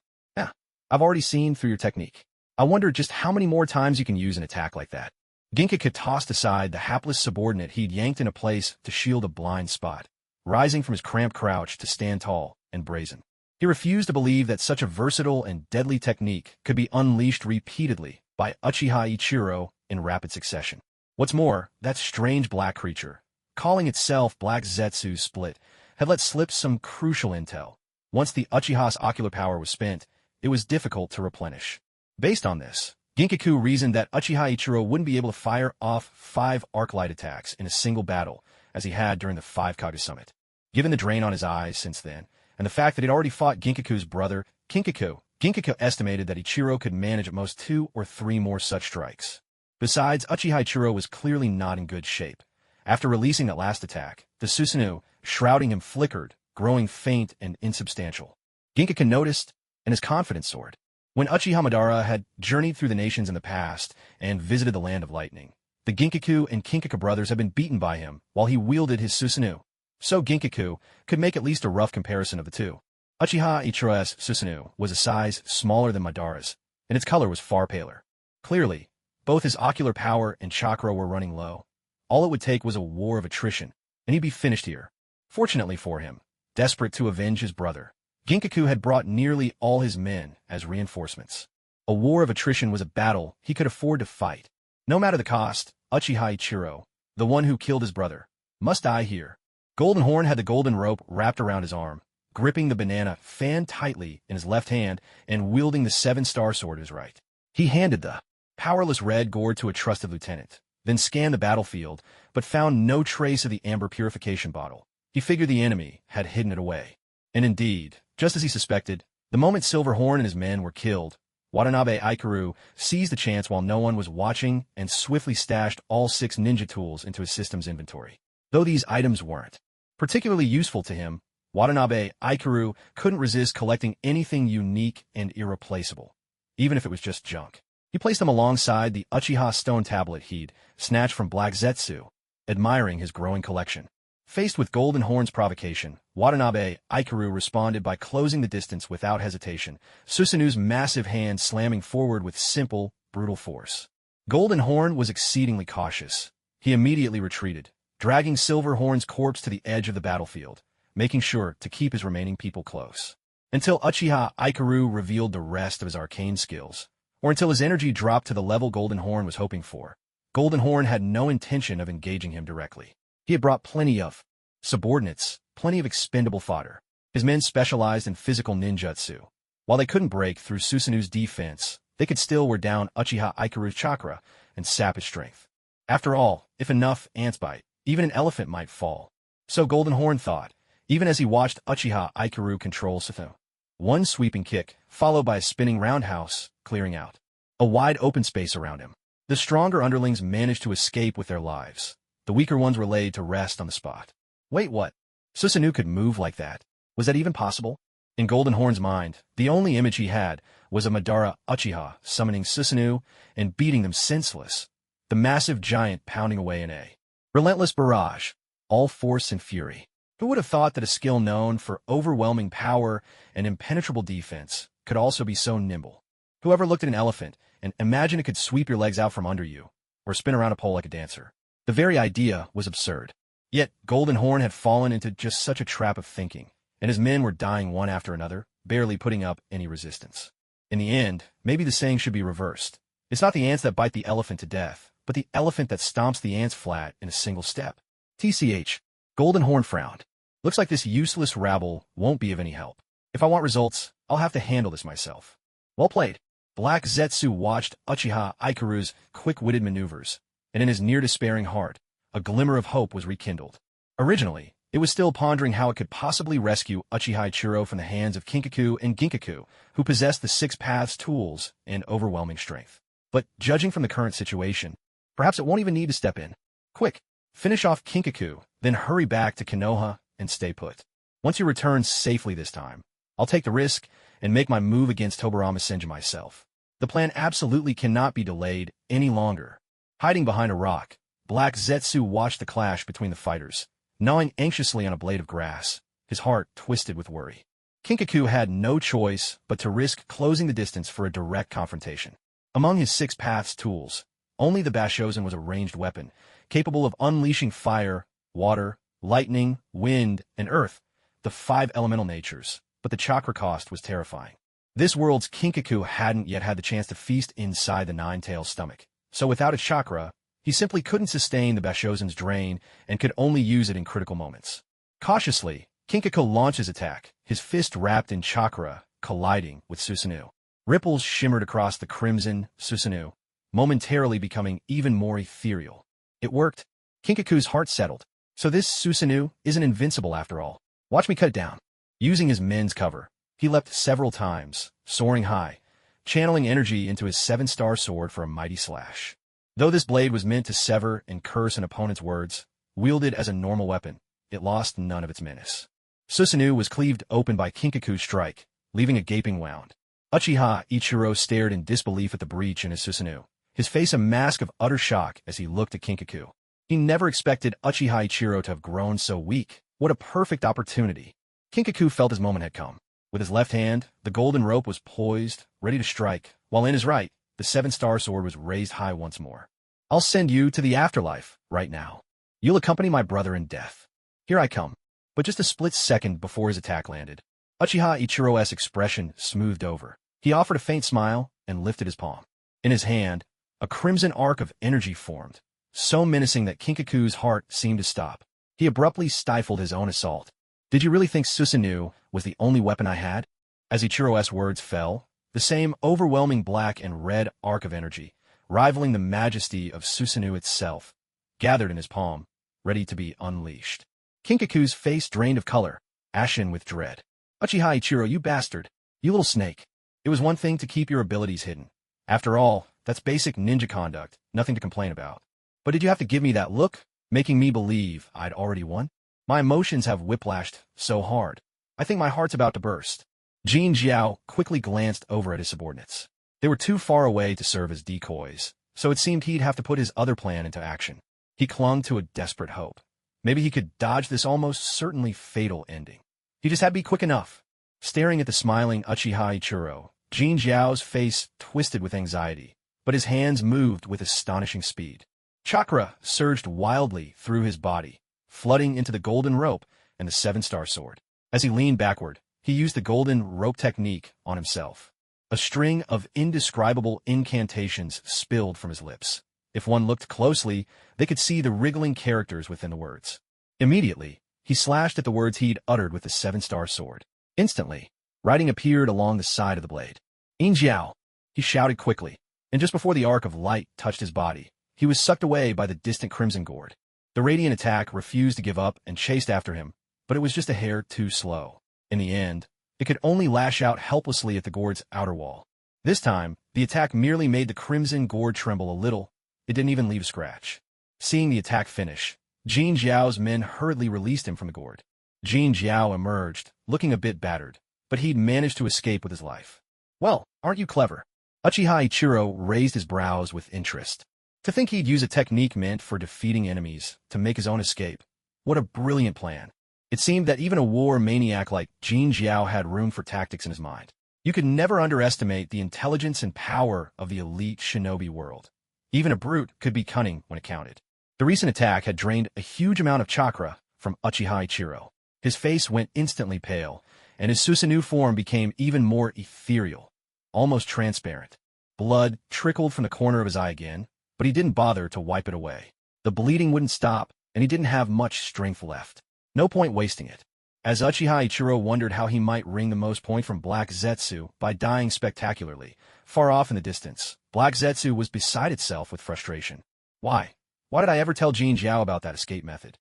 I've already seen through your technique. I wonder just how many more times you can use an attack like that. Ginkaku tossed aside the hapless subordinate he'd yanked into place to shield a blind spot, rising from his cramped crouch to stand tall and brazen. He refused to believe that such a versatile and deadly technique could be unleashed repeatedly by Uchiha Ichiro in rapid succession. What's more, that strange black creature, calling itself Black Zetsu Split, had let slip some crucial intel. Once the Uchiha's ocular power was spent, it was difficult to replenish. Based on this, Ginkaku reasoned that Uchiha Ichiro wouldn't be able to fire off 5 arc-light attacks in a single battle as he had during the 5 Kage Summit. Given the drain on his eyes since then, and the fact that he'd already fought Ginkaku's brother, Ginkaku estimated that Ichiro could manage at most 2 or 3 more such strikes. Besides, Uchiha Ichiro was clearly not in good shape. After releasing that last attack, the Susanoo, shrouding him, flickered, growing faint and insubstantial. Ginkaku noticed, and his confidence soared. When Uchiha Madara had journeyed through the nations in the past and visited the Land of Lightning, the Ginkaku and Kinkaku brothers had been beaten by him while he wielded his Susanoo. So Ginkaku could make at least a rough comparison of the two. Uchiha Ichiro's Susanoo was a size smaller than Madara's, and its color was far paler. Clearly, both his ocular power and chakra were running low. All it would take was a war of attrition, and he'd be finished here. Fortunately for him, desperate to avenge his brother, Ginkaku had brought nearly all his men as reinforcements. A war of attrition was a battle he could afford to fight. No matter the cost, Uchiha Ichiro, the one who killed his brother, must die here. Golden Horn had the golden rope wrapped around his arm, gripping the banana fan tightly in his left hand and wielding the 7-star sword in his right. He handed the powerless red gourd to a trusted lieutenant, then scanned the battlefield, but found no trace of the amber purification bottle. He figured the enemy had hidden it away. And indeed, just as he suspected, the moment Silverhorn and his men were killed, Watanabe Ikaru seized the chance while no one was watching and swiftly stashed all 6 ninja tools into his system's inventory. Though these items weren't particularly useful to him, Watanabe Ikaru couldn't resist collecting anything unique and irreplaceable, even if it was just junk. He placed them alongside the Uchiha stone tablet he'd snatched from Black Zetsu, admiring his growing collection. Faced with Golden Horn's provocation, Watanabe Ikaru responded by closing the distance without hesitation, Susanu's massive hand slamming forward with simple, brutal force. Golden Horn was exceedingly cautious. He immediately retreated, dragging Silver Horn's corpse to the edge of the battlefield, making sure to keep his remaining people close. Until Uchiha Ikaru revealed the rest of his arcane skills, or until his energy dropped to the level Golden Horn was hoping for. Golden Horn had no intention of engaging him directly. He had brought plenty of subordinates, plenty of expendable fodder. His men specialized in physical ninjutsu. While they couldn't break through Susanu's defense, they could still wear down Uchiha Ikaru's chakra and sap his strength. After all, if enough ants bite, even an elephant might fall. So Golden Horn thought, even as he watched Uchiha Ikaru control Susanu. One sweeping kick, followed by a spinning roundhouse, clearing out a wide open space around him. The stronger underlings managed to escape with their lives. The weaker ones were laid to rest on the spot. Wait, what? Susanu could move like that? Was that even possible? In Golden Horn's mind, the only image he had was of Madara Uchiha summoning Susanu and beating them senseless. The massive giant pounding away in a relentless barrage, all force and fury. Who would have thought that a skill known for overwhelming power and impenetrable defense could also be so nimble? Whoever looked at an elephant and imagined it could sweep your legs out from under you, or spin around a pole like a dancer? The very idea was absurd. Yet Golden Horn had fallen into just such a trap of thinking, and his men were dying one after another, barely putting up any resistance. In the end, maybe the saying should be reversed. It's not the ants that bite the elephant to death, but the elephant that stomps the ants flat in a single step. TCH. Golden Horn frowned. Looks like this useless rabble won't be of any help. If I want results, I'll have to handle this myself. Well played. Black Zetsu watched Uchiha Ikaru's quick-witted maneuvers, and in his near-despairing heart, a glimmer of hope was rekindled. Originally, it was still pondering how it could possibly rescue Uchiha Ichiro from the hands of Kinkaku and Ginkaku, who possessed the Six Paths tools and overwhelming strength. But judging from the current situation, perhaps it won't even need to step in. Quick, finish off Kinkaku, then hurry back to Konoha and stay put. Once you return safely this time, I'll take the risk and make my move against Tobarama Senju myself. The plan absolutely cannot be delayed any longer. Hiding behind a rock, Black Zetsu watched the clash between the fighters, gnawing anxiously on a blade of grass, his heart twisted with worry. Kinkaku had no choice but to risk closing the distance for a direct confrontation. Among his Six Paths tools, only the Bashozen was a ranged weapon, capable of unleashing fire, water, lightning, wind, and earth, the five elemental natures, but the chakra cost was terrifying. This world's Kinkaku hadn't yet had the chance to feast inside the Nine-Tailed stomach, so without a chakra, he simply couldn't sustain the Bashozen's drain and could only use it in critical moments. Cautiously, Kinkaku launched his attack, his fist wrapped in chakra, colliding with Susanu. Ripples shimmered across the crimson Susanu, momentarily becoming even more ethereal. It worked. Kinkaku's heart settled. So this Susanu isn't invincible after all. Watch me cut it down. Using his men's cover, he leapt several times, soaring high, channeling energy into his seven-star sword for a mighty slash. Though this blade was meant to sever and curse an opponent's words, wielded as a normal weapon, it lost none of its menace. Susanu was cleaved open by Kinkaku's strike, leaving a gaping wound. Uchiha Ichiro stared in disbelief at the breach in his Susanu, his face a mask of utter shock as he looked at Kinkaku. He never expected Uchiha Ichiro to have grown so weak. What a perfect opportunity. Kinkaku felt his moment had come. With his left hand, the golden rope was poised, ready to strike, while in his right, the seven-star sword was raised high once more. I'll send you to the afterlife, right now. You'll accompany my brother in death. Here I come. But just a split second before his attack landed, Uchiha Ichiro's expression smoothed over. He offered a faint smile and lifted his palm. In his hand, a crimson arc of energy formed, so menacing that Kinkaku's heart seemed to stop. He abruptly stifled his own assault. Did you really think Susanu was the only weapon I had? As Ichiro's words fell, the same overwhelming black and red arc of energy, rivaling the majesty of Susanu itself, gathered in his palm, ready to be unleashed. Kinkaku's face drained of color, ashen with dread. Uchiha Ichiro, you bastard. You little snake. It was one thing to keep your abilities hidden. After all, that's basic ninja conduct, nothing to complain about. But did you have to give me that look, making me believe I'd already won? My emotions have whiplashed so hard. I think my heart's about to burst. Jin Jiao quickly glanced over at his subordinates. They were too far away to serve as decoys, so it seemed he'd have to put his other plan into action. He clung to a desperate hope. Maybe he could dodge this almost certainly fatal ending. He just had to be quick enough. Staring at the smiling Uchiha Ichiro, Jin Jiao's face twisted with anxiety, but his hands moved with astonishing speed. Chakra surged wildly through his body, flooding into the golden rope and the seven-star sword. As he leaned backward, he used the golden rope technique on himself. A string of indescribable incantations spilled from his lips. If one looked closely, they could see the wriggling characters within the words. Immediately, he slashed at the words he'd uttered with the seven-star sword. Instantly, writing appeared along the side of the blade. "Injiao!" He shouted quickly, and just before the arc of light touched his body, he was sucked away by the distant crimson gourd. The radiant attack refused to give up and chased after him, but it was just a hair too slow. In the end, it could only lash out helplessly at the gourd's outer wall. This time, the attack merely made the crimson gourd tremble a little. It didn't even leave a scratch. Seeing the attack finish, Jin Jiao's men hurriedly released him from the gourd. Jin Jiao emerged, looking a bit battered, but he'd managed to escape with his life. "Well, aren't you clever?" Uchiha Ichiro raised his brows with interest. To think he'd use a technique meant for defeating enemies to make his own escape. What a brilliant plan. It seemed that even a war maniac like Jin Jiao had room for tactics in his mind. You could never underestimate the intelligence and power of the elite shinobi world. Even a brute could be cunning when it counted. The recent attack had drained a huge amount of chakra from Uchiha Ichiro. His face went instantly pale, and his Susanoo form became even more ethereal, almost transparent. Blood trickled from the corner of his eye again, but he didn't bother to wipe it away. The bleeding wouldn't stop, and he didn't have much strength left. No point wasting it. As Uchiha Ichiro wondered how he might wring the most point from Black Zetsu by dying spectacularly, far off in the distance, Black Zetsu was beside itself with frustration. Why? Why did I ever tell Jin Jiao about that escape method?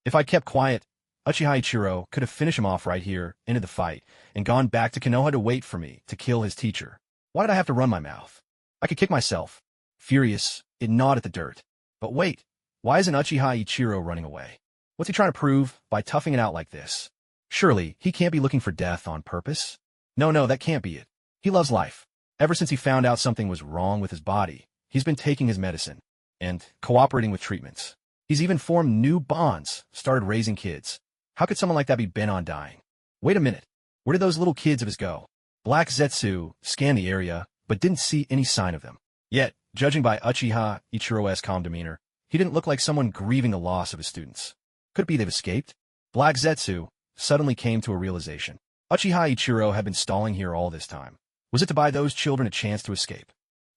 If I kept quiet, Uchiha Ichiro could have finished him off right here, into the fight, and gone back to Konoha to wait for me to kill his teacher. Why did I have to run my mouth? I could kick myself. Furious, it gnawed at the dirt. But wait, why isn't Uchiha Ichiro running away? What's he trying to prove by toughing it out like this? Surely, he can't be looking for death on purpose. No, that can't be it. He loves life. Ever since he found out something was wrong with his body, he's been taking his medicine and cooperating with treatments. He's even formed new bonds, started raising kids. How could someone like that be bent on dying? Wait a minute. Where did those little kids of his go? Black Zetsu scanned the area, but didn't see any sign of them. Yet, judging by Uchiha Ichiro's calm demeanor, he didn't look like someone grieving the loss of his students. Could it be they've escaped? Black Zetsu suddenly came to a realization. Uchiha Ichiro had been stalling here all this time. Was it to buy those children a chance to escape?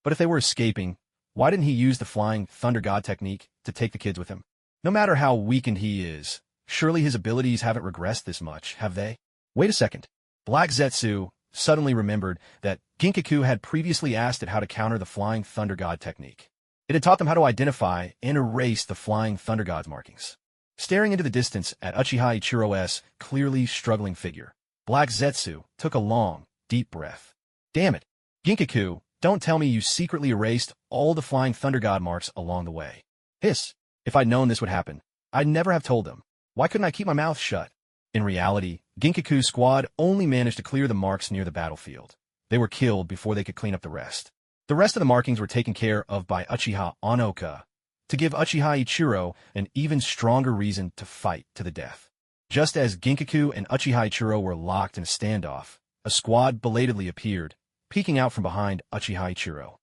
But if they were escaping, why didn't he use the flying thunder god technique to take the kids with him? No matter how weakened he is, surely his abilities haven't regressed this much, have they? Wait a second. Black Zetsu suddenly remembered that Ginkaku had previously asked it how to counter the flying thunder god technique. It had taught them how to identify and erase the flying thunder god's markings. Staring into the distance at Uchiha Ichiro's clearly struggling figure, Black Zetsu took a long, deep breath. Damn it, Ginkaku, don't tell me you secretly erased all the flying thunder god marks along the way. Hiss. If I'd known this would happen, I'd never have told them. Why couldn't I keep my mouth shut? In reality, Ginkaku's squad only managed to clear the marks near the battlefield. They were killed before they could clean up the rest. The rest of the markings were taken care of by Uchiha Onoka, to give Uchiha Ichiro an even stronger reason to fight to the death. Just as Ginkaku and Uchiha Ichiro were locked in a standoff, a squad belatedly appeared, peeking out from behind Uchiha Ichiro.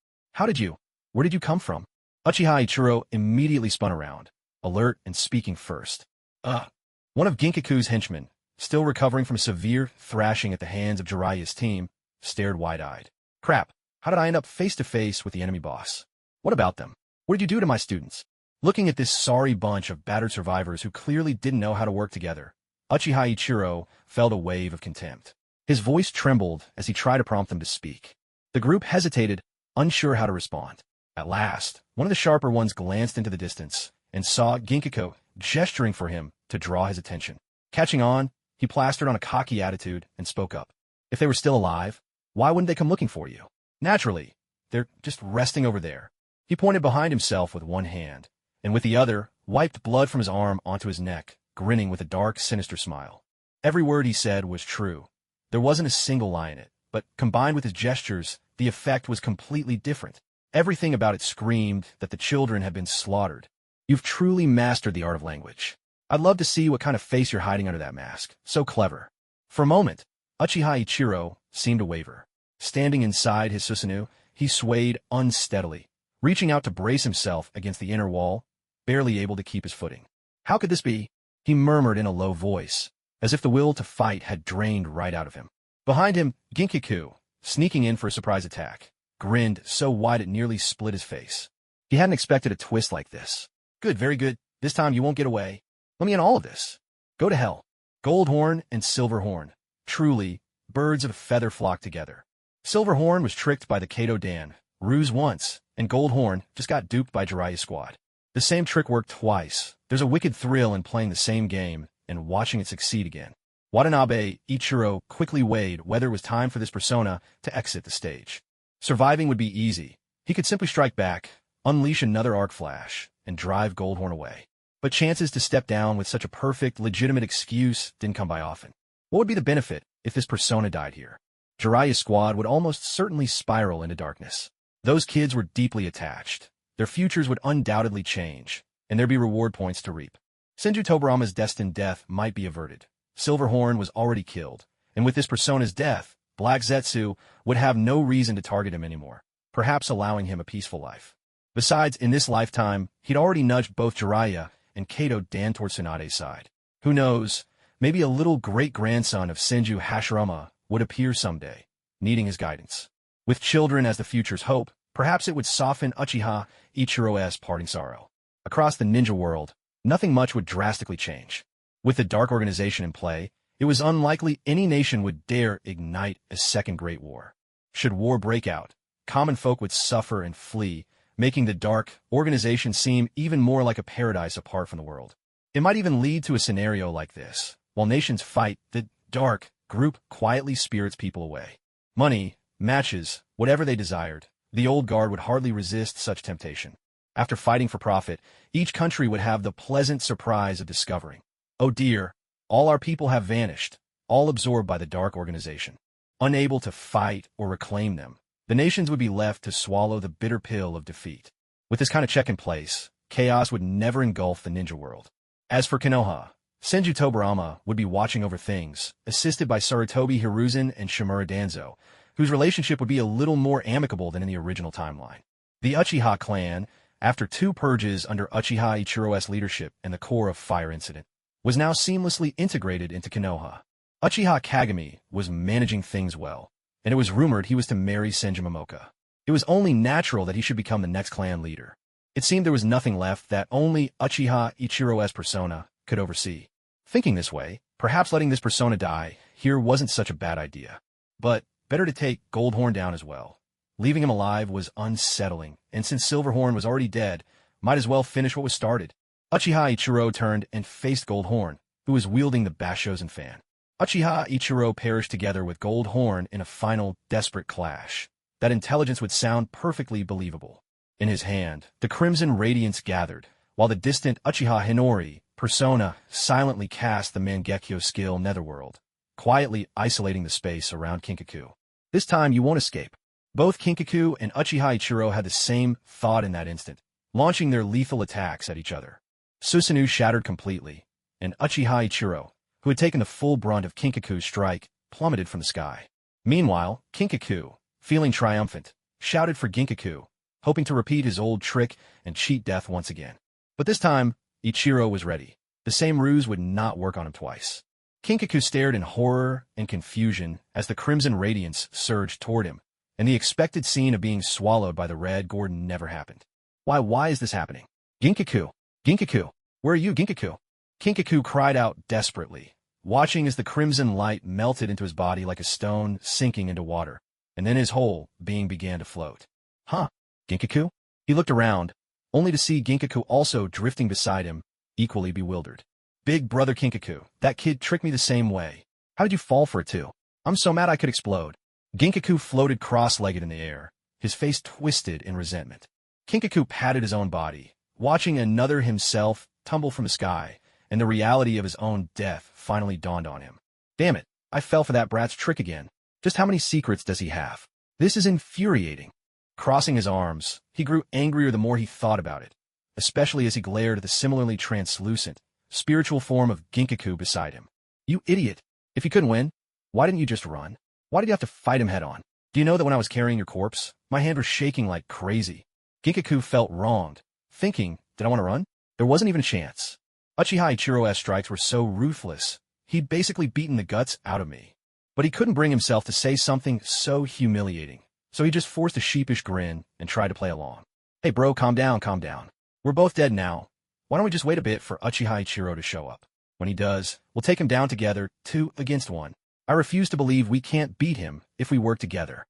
Where did you come from? Uchiha Ichiro immediately spun around, alert and speaking first. One of Ginkaku's henchmen, still recovering from a severe thrashing at the hands of Jiraiya's team, stared wide-eyed. Crap, how did I end up face-to-face with the enemy boss? What about them? What did you do to my students? Looking at this sorry bunch of battered survivors who clearly didn't know how to work together, Uchiha Ichiro felt a wave of contempt. His voice trembled as he tried to prompt them to speak. The group hesitated, unsure how to respond. At last, one of the sharper ones glanced into the distance and saw Ginkaku gesturing for him to draw his attention. Catching on, he plastered on a cocky attitude and spoke up. If they were still alive, why wouldn't they come looking for you? Naturally, they're just resting over there. He pointed behind himself with one hand, and with the other, wiped blood from his arm onto his neck, grinning with a dark, sinister smile. Every word he said was true. There wasn't a single lie in it, but combined with his gestures, the effect was completely different. Everything about it screamed that the children had been slaughtered. You've truly mastered the art of language. I'd love to see what kind of face you're hiding under that mask. So clever. For a moment, Uchiha Ichiro seemed to waver. Standing inside his Susanoo, he swayed unsteadily, reaching out to brace himself against the inner wall, barely able to keep his footing. How could this be? He murmured in a low voice, as if the will to fight had drained right out of him. Behind him, Ginkaku, sneaking in for a surprise attack, grinned so wide it nearly split his face. He hadn't expected a twist like this. Good, very good. This time you won't get away. Let me in all of this. Go to hell. Goldhorn and Silverhorn. Truly, birds of a feather flock together. Silverhorn was tricked by the Kato Dan, ruse once, and Goldhorn just got duped by Jiraiya's squad. The same trick worked twice. There's a wicked thrill in playing the same game and watching it succeed again. Watanabe Ichiro quickly weighed whether it was time for this persona to exit the stage. Surviving would be easy. He could simply strike back, unleash another arc flash, and drive Goldhorn away. But chances to step down with such a perfect, legitimate excuse didn't come by often. What would be the benefit if this persona died here? Jiraiya's squad would almost certainly spiral into darkness. Those kids were deeply attached. Their futures would undoubtedly change, and there'd be reward points to reap. Senju Tobarama's destined death might be averted. Silverhorn was already killed, and with this persona's death, Black Zetsu would have no reason to target him anymore, perhaps allowing him a peaceful life. Besides, in this lifetime, he'd already nudged both Jiraiya and Kato Dan toward Tsunade's side. Who knows, maybe a little great-grandson of Senju Hashirama would appear someday, needing his guidance. With children as the future's hope, perhaps it would soften Uchiha Ichiro's parting sorrow. Across the ninja world, nothing much would drastically change. With the Dark Organization in play, it was unlikely any nation would dare ignite a second Great War. Should war break out, common folk would suffer and flee, making the Dark Organization seem even more like a paradise apart from the world. It might even lead to a scenario like this. While nations fight, the Dark Group quietly spirits people away. Money, matches, whatever they desired, the old guard would hardly resist such temptation. After fighting for profit, each country would have the pleasant surprise of discovering, oh dear, all our people have vanished, all absorbed by the Dark Organization. Unable to fight or reclaim them, the nations would be left to swallow the bitter pill of defeat. With this kind of check in place, chaos would never engulf the ninja world. As for Konoha, Senju Tobarama would be watching over things, assisted by Sarutobi Hiruzen and Shimura Danzo, whose relationship would be a little more amicable than in the original timeline. The Uchiha clan, after 2 purges under Uchiha Ichiro's leadership and the Core of Fire incident, was now seamlessly integrated into Konoha. Uchiha Kagami was managing things well, and it was rumored he was to marry Senju Momoka. It was only natural that he should become the next clan leader. It seemed there was nothing left that only Uchiha Ichiro's persona could oversee. Thinking this way, perhaps letting this persona die here wasn't such a bad idea. But better to take Goldhorn down as well. Leaving him alive was unsettling, and since Silverhorn was already dead, might as well finish what was started. Uchiha Ichiro turned and faced Goldhorn, who was wielding the Bashosen fan. Uchiha Ichiro perished together with Goldhorn in a final, desperate clash. That intelligence would sound perfectly believable. In his hand, the crimson radiance gathered, while the distant Uchiha Hinori persona silently cast the Mangekyo skill Netherworld, quietly isolating the space around Kinkaku. This time you won't escape. Both Kinkaku and Uchiha Ichiro had the same thought in that instant, launching their lethal attacks at each other. Susanoo shattered completely, and Uchiha Ichiro, who had taken the full brunt of Kinkaku's strike, plummeted from the sky. Meanwhile, Kinkaku, feeling triumphant, shouted for Ginkaku, hoping to repeat his old trick and cheat death once again. But this time, Ichiro was ready. The same ruse would not work on him twice. Kinkaku stared in horror and confusion as the crimson radiance surged toward him, and the expected scene of being swallowed by the red gourd never happened. Why is this happening? Ginkaku! Ginkaku! Where are you, Ginkaku? Kinkaku cried out desperately, watching as the crimson light melted into his body like a stone sinking into water, and then his whole being began to float. Huh? Ginkaku? He looked around, only to see Ginkaku also drifting beside him, equally bewildered. Big brother Kinkaku, that kid tricked me the same way. How did you fall for it too? I'm so mad I could explode. Ginkaku floated cross-legged in the air, his face twisted in resentment. Kinkaku patted his own body, watching another himself tumble from the sky, and the reality of his own death finally dawned on him. Damn it, I fell for that brat's trick again. Just how many secrets does he have? This is infuriating. Crossing his arms, he grew angrier the more he thought about it, especially as he glared at the similarly translucent, spiritual form of Ginkaku beside him. You idiot! If you couldn't win, why didn't you just run? Why did you have to fight him head-on? Do you know that when I was carrying your corpse, my hand was shaking like crazy? Ginkaku felt wronged, thinking, did I want to run? There wasn't even a chance. Uchiha Ichiro's strikes were so ruthless, he'd basically beaten the guts out of me. But he couldn't bring himself to say something so humiliating, so he just forced a sheepish grin and tried to play along. Hey bro, calm down, calm down. We're both dead now. Why don't we just wait a bit for Uchiha Ichiro to show up? When he does, we'll take him down together, 2 against 1. I refuse to believe we can't beat him if we work together.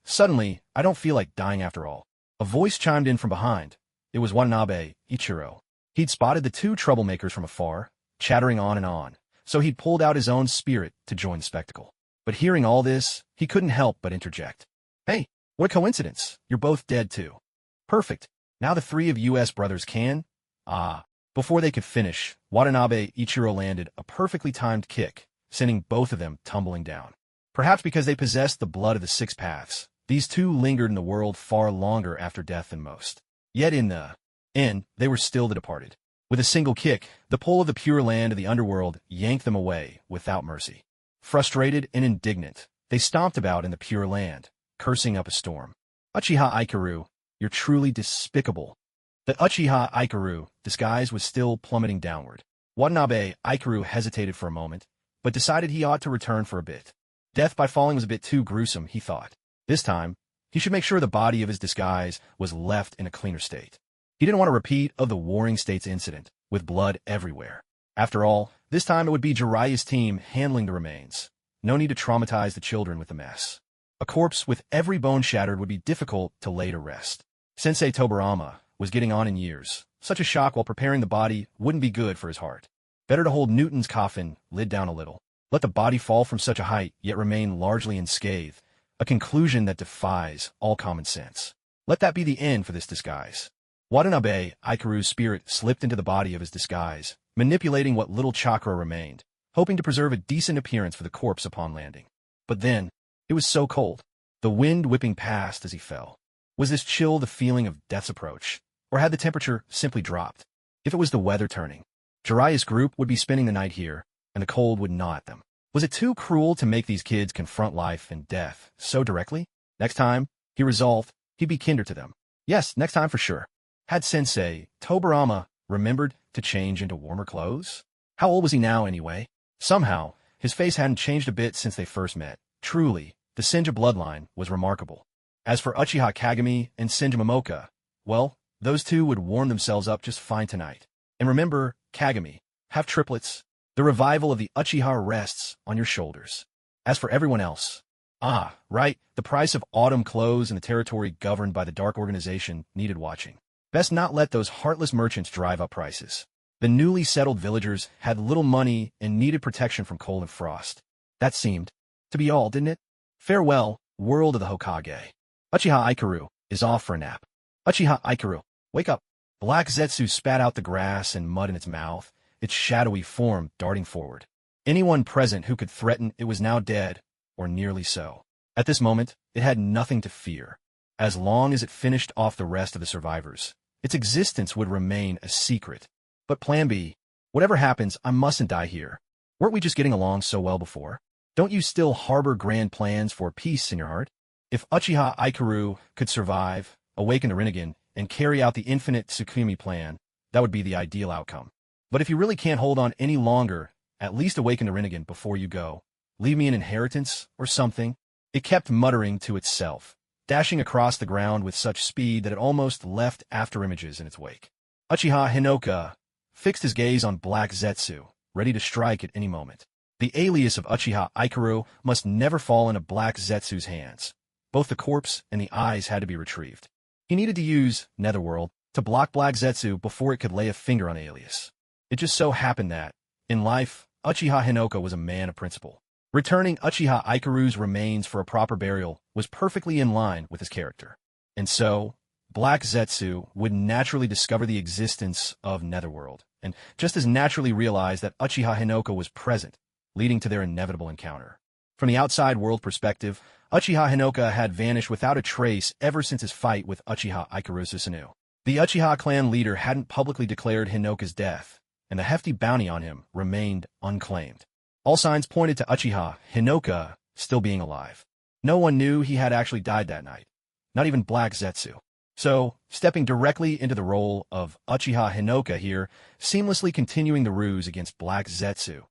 Suddenly, I don't feel like dying after all. A voice chimed in from behind. It was Watanabe, Ichiro. He'd spotted the 2 troublemakers from afar, chattering on, so he'd pulled out his own spirit to join the spectacle. But hearing all this, he couldn't help but interject. Hey, what a coincidence. You're both dead too. Perfect. Now the 3 of you brothers can. Before they could finish, Watanabe Ichiro landed a perfectly timed kick, sending both of them tumbling down. Perhaps because they possessed the blood of the 6 paths, these 2 lingered in the world far longer after death than most. Yet in the end, they were still the departed. With a single kick, the pull of the Pure Land of the underworld yanked them away without mercy. Frustrated and indignant, they stomped about in the Pure Land, cursing up a storm. Uchiha Ikaru, you're truly despicable. The Uchiha Ikaru disguise was still plummeting downward. Watanabe Ikaru hesitated for a moment, but decided he ought to return for a bit. Death by falling was a bit too gruesome, he thought. This time, he should make sure the body of his disguise was left in a cleaner state. He didn't want a repeat of the Warring States incident, with blood everywhere. After all, this time it would be Jiraiya's team handling the remains. No need to traumatize the children with the mess. A corpse with every bone shattered would be difficult to lay to rest. Sensei Tobarama was getting on in years. Such a shock while preparing the body wouldn't be good for his heart. Better to hold Newton's coffin lid down a little. Let the body fall from such a height, yet remain largely unscathed. A conclusion that defies all common sense. Let that be the end for this disguise. Watanabe Ikaru's spirit slipped into the body of his disguise, manipulating what little chakra remained, hoping to preserve a decent appearance for the corpse upon landing. But then, it was so cold. The wind whipping past as he fell. Was this chill the feeling of death's approach? Or had the temperature simply dropped? If it was the weather turning, Jiraiya's group would be spending the night here, and the cold would gnaw at them. Was it too cruel to make these kids confront life and death so directly? Next time, he resolved, he'd be kinder to them. Yes, next time for sure. Had Sensei Tobarama remembered to change into warmer clothes? How old was he now, anyway? Somehow, his face hadn't changed a bit since they first met. Truly, the Senja bloodline was remarkable. As for Uchiha Kagami and Senja Momoka, well, those 2 would warm themselves up just fine tonight. And remember, Kagami, have triplets. The revival of the Uchiha rests on your shoulders. As for everyone else, right, the price of autumn clothes in the territory governed by the Dark Organization needed watching. Best not let those heartless merchants drive up prices. The newly settled villagers had little money and needed protection from cold and frost. That seemed to be all, didn't it? Farewell, world of the Hokage. Uchiha Ikaru is off for a nap. Uchiha Ikaru, wake up. Black Zetsu spat out the grass and mud in its mouth, its shadowy form darting forward. Anyone present who could threaten it was now dead, or nearly so. At this moment, it had nothing to fear. As long as it finished off the rest of the survivors, its existence would remain a secret. But plan B, whatever happens, I mustn't die here. Weren't we just getting along so well before? Don't you still harbor grand plans for peace in your heart? If Uchiha Ikaru could survive, awaken the Rinnegan, and carry out the infinite Tsukumi plan, that would be the ideal outcome. But if you really can't hold on any longer, at least awaken the Rinnegan before you go. Leave me an inheritance, or something. It kept muttering to itself, dashing across the ground with such speed that it almost left afterimages in its wake. Uchiha Hinoka fixed his gaze on Black Zetsu, ready to strike at any moment. The alias of Uchiha Ikaru must never fall into Black Zetsu's hands. Both the corpse and the eyes had to be retrieved. He needed to use Netherworld to block Black Zetsu before it could lay a finger on alias. It just so happened that, in life, Uchiha Hinoka was a man of principle. Returning Uchiha Ikaru's remains for a proper burial was perfectly in line with his character. And so, Black Zetsu would naturally discover the existence of Netherworld, and just as naturally realize that Uchiha Hinoka was present, leading to their inevitable encounter. From the outside world perspective, Uchiha Hinoka had vanished without a trace ever since his fight with Uchiha Ikaru Susanoo. The Uchiha clan leader hadn't publicly declared Hinoka's death, and the hefty bounty on him remained unclaimed. All signs pointed to Uchiha Hinoka still being alive. No one knew he had actually died that night, not even Black Zetsu. So, stepping directly into the role of Uchiha Hinoka here, seamlessly continuing the ruse against Black Zetsu,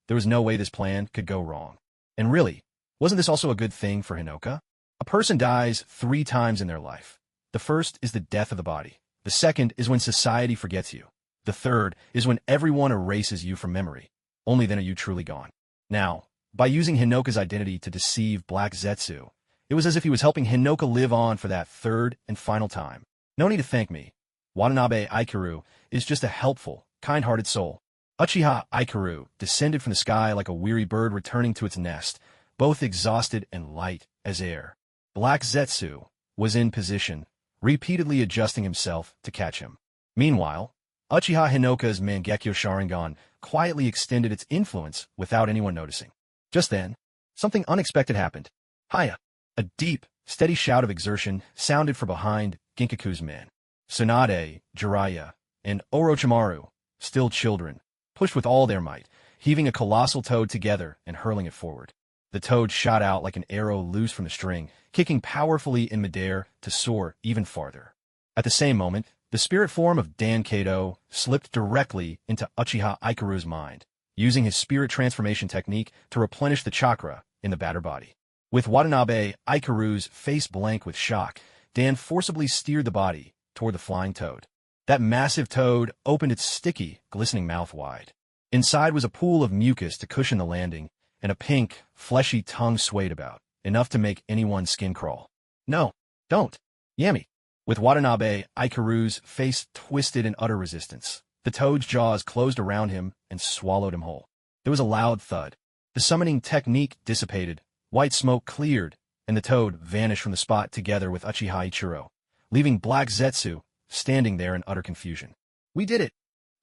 there was no way this plan could go wrong. And really, wasn't this also a good thing for Hinoka? A person dies 3 times in their life. The first is the death of the body. The second is when society forgets you. The third is when everyone erases you from memory. Only then are you truly gone. Now, by using Hinoka's identity to deceive Black Zetsu, it was as if he was helping Hinoka live on for that third and final time. No need to thank me. Watanabe Ikaru is just a helpful, kind-hearted soul. Uchiha Ikaru descended from the sky like a weary bird returning to its nest, both exhausted and light as air. Black Zetsu was in position, repeatedly adjusting himself to catch him. Meanwhile, Uchiha Hinoka's Mangekyo Sharingan quietly extended its influence without anyone noticing. Just then, something unexpected happened. Hiya! A deep, steady shout of exertion sounded from behind Ginkaku's men. Tsunade, Jiraiya, and Orochimaru, still children, pushed with all their might, heaving a colossal toad together and hurling it forward. The toad shot out like an arrow loose from the string, kicking powerfully in midair to soar even farther. At the same moment, the spirit form of Dan Kato slipped directly into Uchiha Ikaru's mind, using his spirit transformation technique to replenish the chakra in the battered body. With Watanabe Ikaru's face blank with shock, Dan forcibly steered the body toward the flying toad. That massive toad opened its sticky, glistening mouth wide. Inside was a pool of mucus to cushion the landing, and a pink, fleshy tongue swayed about, enough to make anyone's skin crawl. No, don't. Yami. With Watanabe Ikaru's face twisted in utter resistance, the toad's jaws closed around him and swallowed him whole. There was a loud thud. The summoning technique dissipated, white smoke cleared, and the toad vanished from the spot together with Uchiha Ichiro, leaving Black Zetsu standing there in utter confusion. We did it!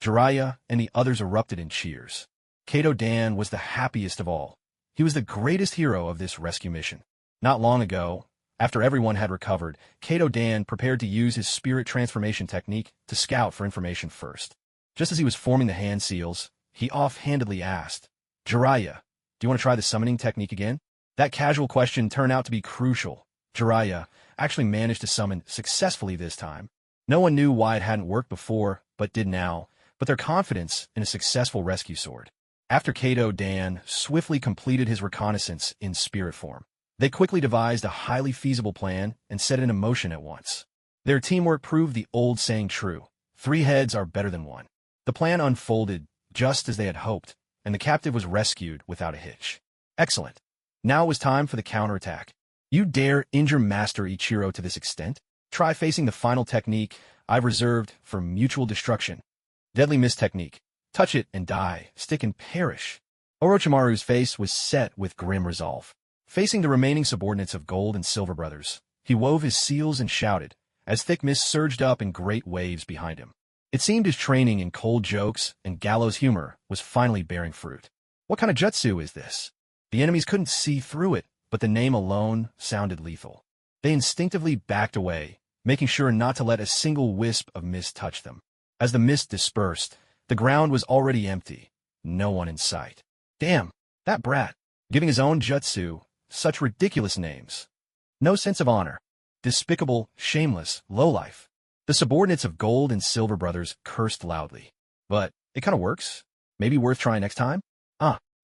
Jiraiya and the others erupted in cheers. Kato Dan was the happiest of all. He was the greatest hero of this rescue mission. Not long ago, after everyone had recovered, Kato Dan prepared to use his spirit transformation technique to scout for information first. Just as he was forming the hand seals, he offhandedly asked, Jiraiya, do you want to try the summoning technique again? That casual question turned out to be crucial. Jiraiya actually managed to summon successfully this time. No one knew why it hadn't worked before, but did now, but their confidence in a successful rescue soared. After Kato Dan swiftly completed his reconnaissance in spirit form, they quickly devised a highly feasible plan and set it in motion at once. Their teamwork proved the old saying true: 3 heads are better than 1. The plan unfolded just as they had hoped, and the captive was rescued without a hitch. Excellent. Now it was time for the counterattack. You dare injure Master Ichiro to this extent? Try facing the final technique I've reserved for mutual destruction. Deadly Mist technique. Touch it and die, stick and perish. Orochimaru's face was set with grim resolve. Facing the remaining subordinates of Gold and Silver Brothers, he wove his seals and shouted, as thick mist surged up in great waves behind him. It seemed his training in cold jokes and gallows humor was finally bearing fruit. What kind of jutsu is this? The enemies couldn't see through it, but the name alone sounded lethal. They instinctively backed away, making sure not to let a single wisp of mist touch them. As the mist dispersed, the ground was already empty, no one in sight. Damn, that brat, giving his own jutsu such ridiculous names. No sense of honor. Despicable, shameless, lowlife. The subordinates of Gold and Silver Brothers cursed loudly. But it kind of works. Maybe worth trying next time?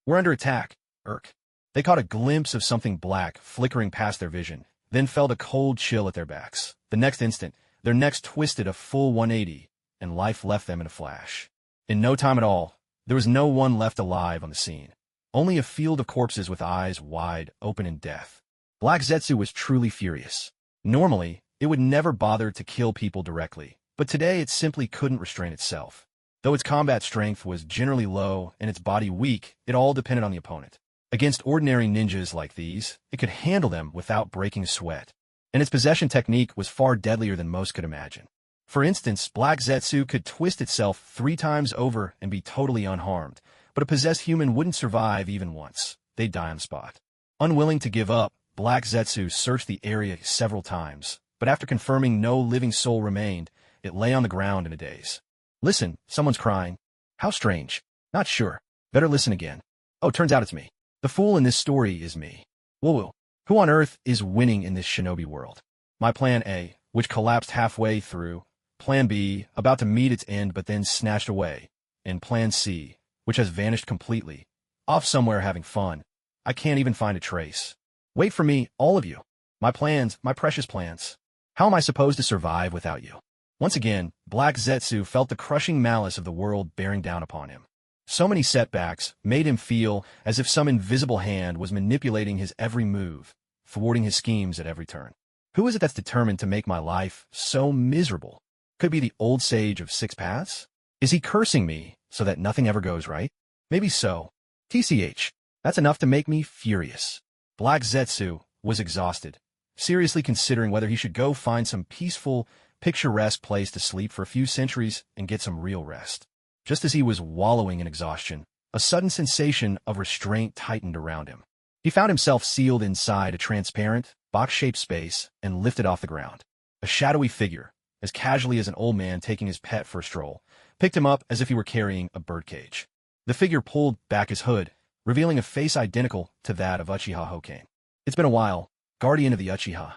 We're under attack. Irk. They caught a glimpse of something black flickering past their vision, then felt a cold chill at their backs. The next instant, their necks twisted a full 180, and life left them in a flash. In no time at all, there was no one left alive on the scene. Only a field of corpses with eyes wide open in death. Black Zetsu was truly furious. Normally, it would never bother to kill people directly, but today it simply couldn't restrain itself. Though its combat strength was generally low and its body weak, it all depended on the opponent. Against ordinary ninjas like these, it could handle them without breaking a sweat. And its possession technique was far deadlier than most could imagine. For instance, Black Zetsu could twist itself 3 times over and be totally unharmed, but a possessed human wouldn't survive even once. They'd die on the spot. Unwilling to give up, Black Zetsu searched the area several times, but after confirming no living soul remained, it lay on the ground in a daze. Listen, someone's crying. How strange. Not sure. Better listen again. Oh, turns out it's me. The fool in this story is me. Woo-woo. Who on earth is winning in this shinobi world? My plan A, which collapsed halfway through. Plan B, about to meet its end but then snatched away. And Plan C, which has vanished completely. Off somewhere having fun. I can't even find a trace. Wait for me, all of you. My plans, my precious plans. How am I supposed to survive without you? Once again, Black Zetsu felt the crushing malice of the world bearing down upon him. So many setbacks made him feel as if some invisible hand was manipulating his every move, thwarting his schemes at every turn. Who is it that's determined to make my life so miserable? Could it be the old sage of six paths? Is he cursing me so that nothing ever goes right? Maybe so. TCH, that's enough to make me furious. Black Zetsu was exhausted, seriously considering whether he should go find some peaceful, picturesque place to sleep for a few centuries and get some real rest. Just as he was wallowing in exhaustion, a sudden sensation of restraint tightened around him. He found himself sealed inside a transparent, box-shaped space and lifted off the ground. A shadowy figure, as casually as an old man taking his pet for a stroll, picked him up as if he were carrying a birdcage. The figure pulled back his hood, revealing a face identical to that of Uchiha Hokane. It's been a while, guardian of the Uchiha.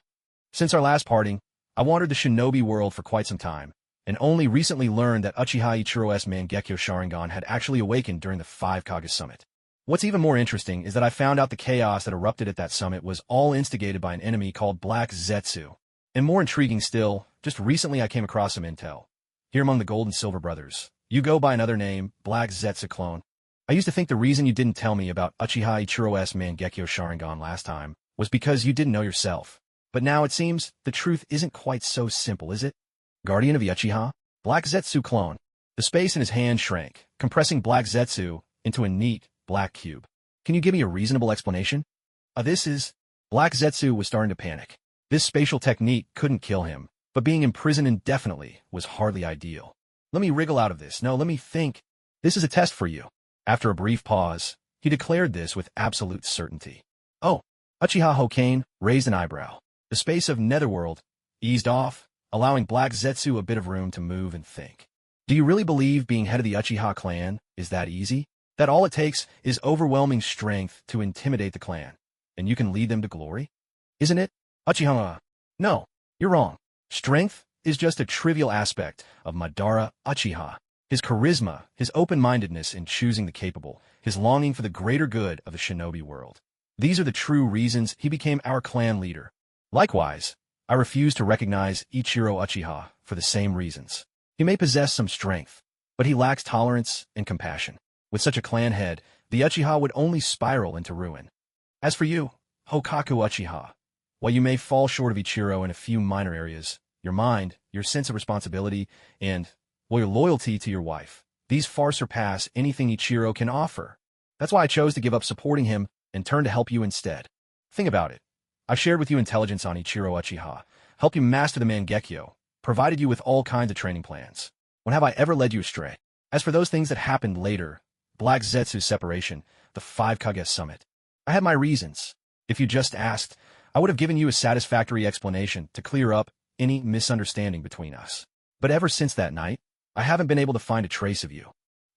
Since our last parting, I wandered the shinobi world for quite some time, and only recently learned that Uchiha Ichiro's Mangekyo Sharingan had actually awakened during the Five Kage Summit. What's even more interesting is that I found out the chaos that erupted at that summit was all instigated by an enemy called Black Zetsu. And more intriguing still, just recently I came across some intel. Here among the Gold and Silver Brothers, you go by another name, Black Zetsu clone. I used to think the reason you didn't tell me about Uchiha Ichiro's Mangekyo Sharingan last time was because you didn't know yourself. But now it seems the truth isn't quite so simple, is it? Guardian of the Uchiha? Black Zetsu clone. The space in his hand shrank, compressing Black Zetsu into a neat, black cube. Can you give me a reasonable explanation? This is... Black Zetsu was starting to panic. This spatial technique couldn't kill him, but being imprisoned indefinitely was hardly ideal. Let me wriggle out of this. No, let me think. This is a test for you. After a brief pause, he declared this with absolute certainty. Oh, Uchiha Hokane raised an eyebrow. The space of Netherworld eased off, allowing Black Zetsu a bit of room to move and think. Do you really believe being head of the Uchiha clan is that easy? That all it takes is overwhelming strength to intimidate the clan, and you can lead them to glory? Isn't it? Uchiha. No, you're wrong. Strength is just a trivial aspect of Madara Uchiha. His charisma, his open-mindedness in choosing the capable, his longing for the greater good of the shinobi world. These are the true reasons he became our clan leader. Likewise, I refuse to recognize Ichiro Uchiha for the same reasons. He may possess some strength, but he lacks tolerance and compassion. With such a clan head, the Uchiha would only spiral into ruin. As for you, Hokaku Uchiha, while you may fall short of Ichiro in a few minor areas, your mind, your sense of responsibility, and, well, your loyalty to your wife, these far surpass anything Ichiro can offer. That's why I chose to give up supporting him and turn to help you instead. Think about it. I've shared with you intelligence on Ichiro Uchiha, helped you master the Mangekyo, provided you with all kinds of training plans. When have I ever led you astray? As for those things that happened later, Black Zetsu's separation, the Five Kage Summit, I had my reasons. If you just asked, I would have given you a satisfactory explanation to clear up any misunderstanding between us. But ever since that night, I haven't been able to find a trace of you.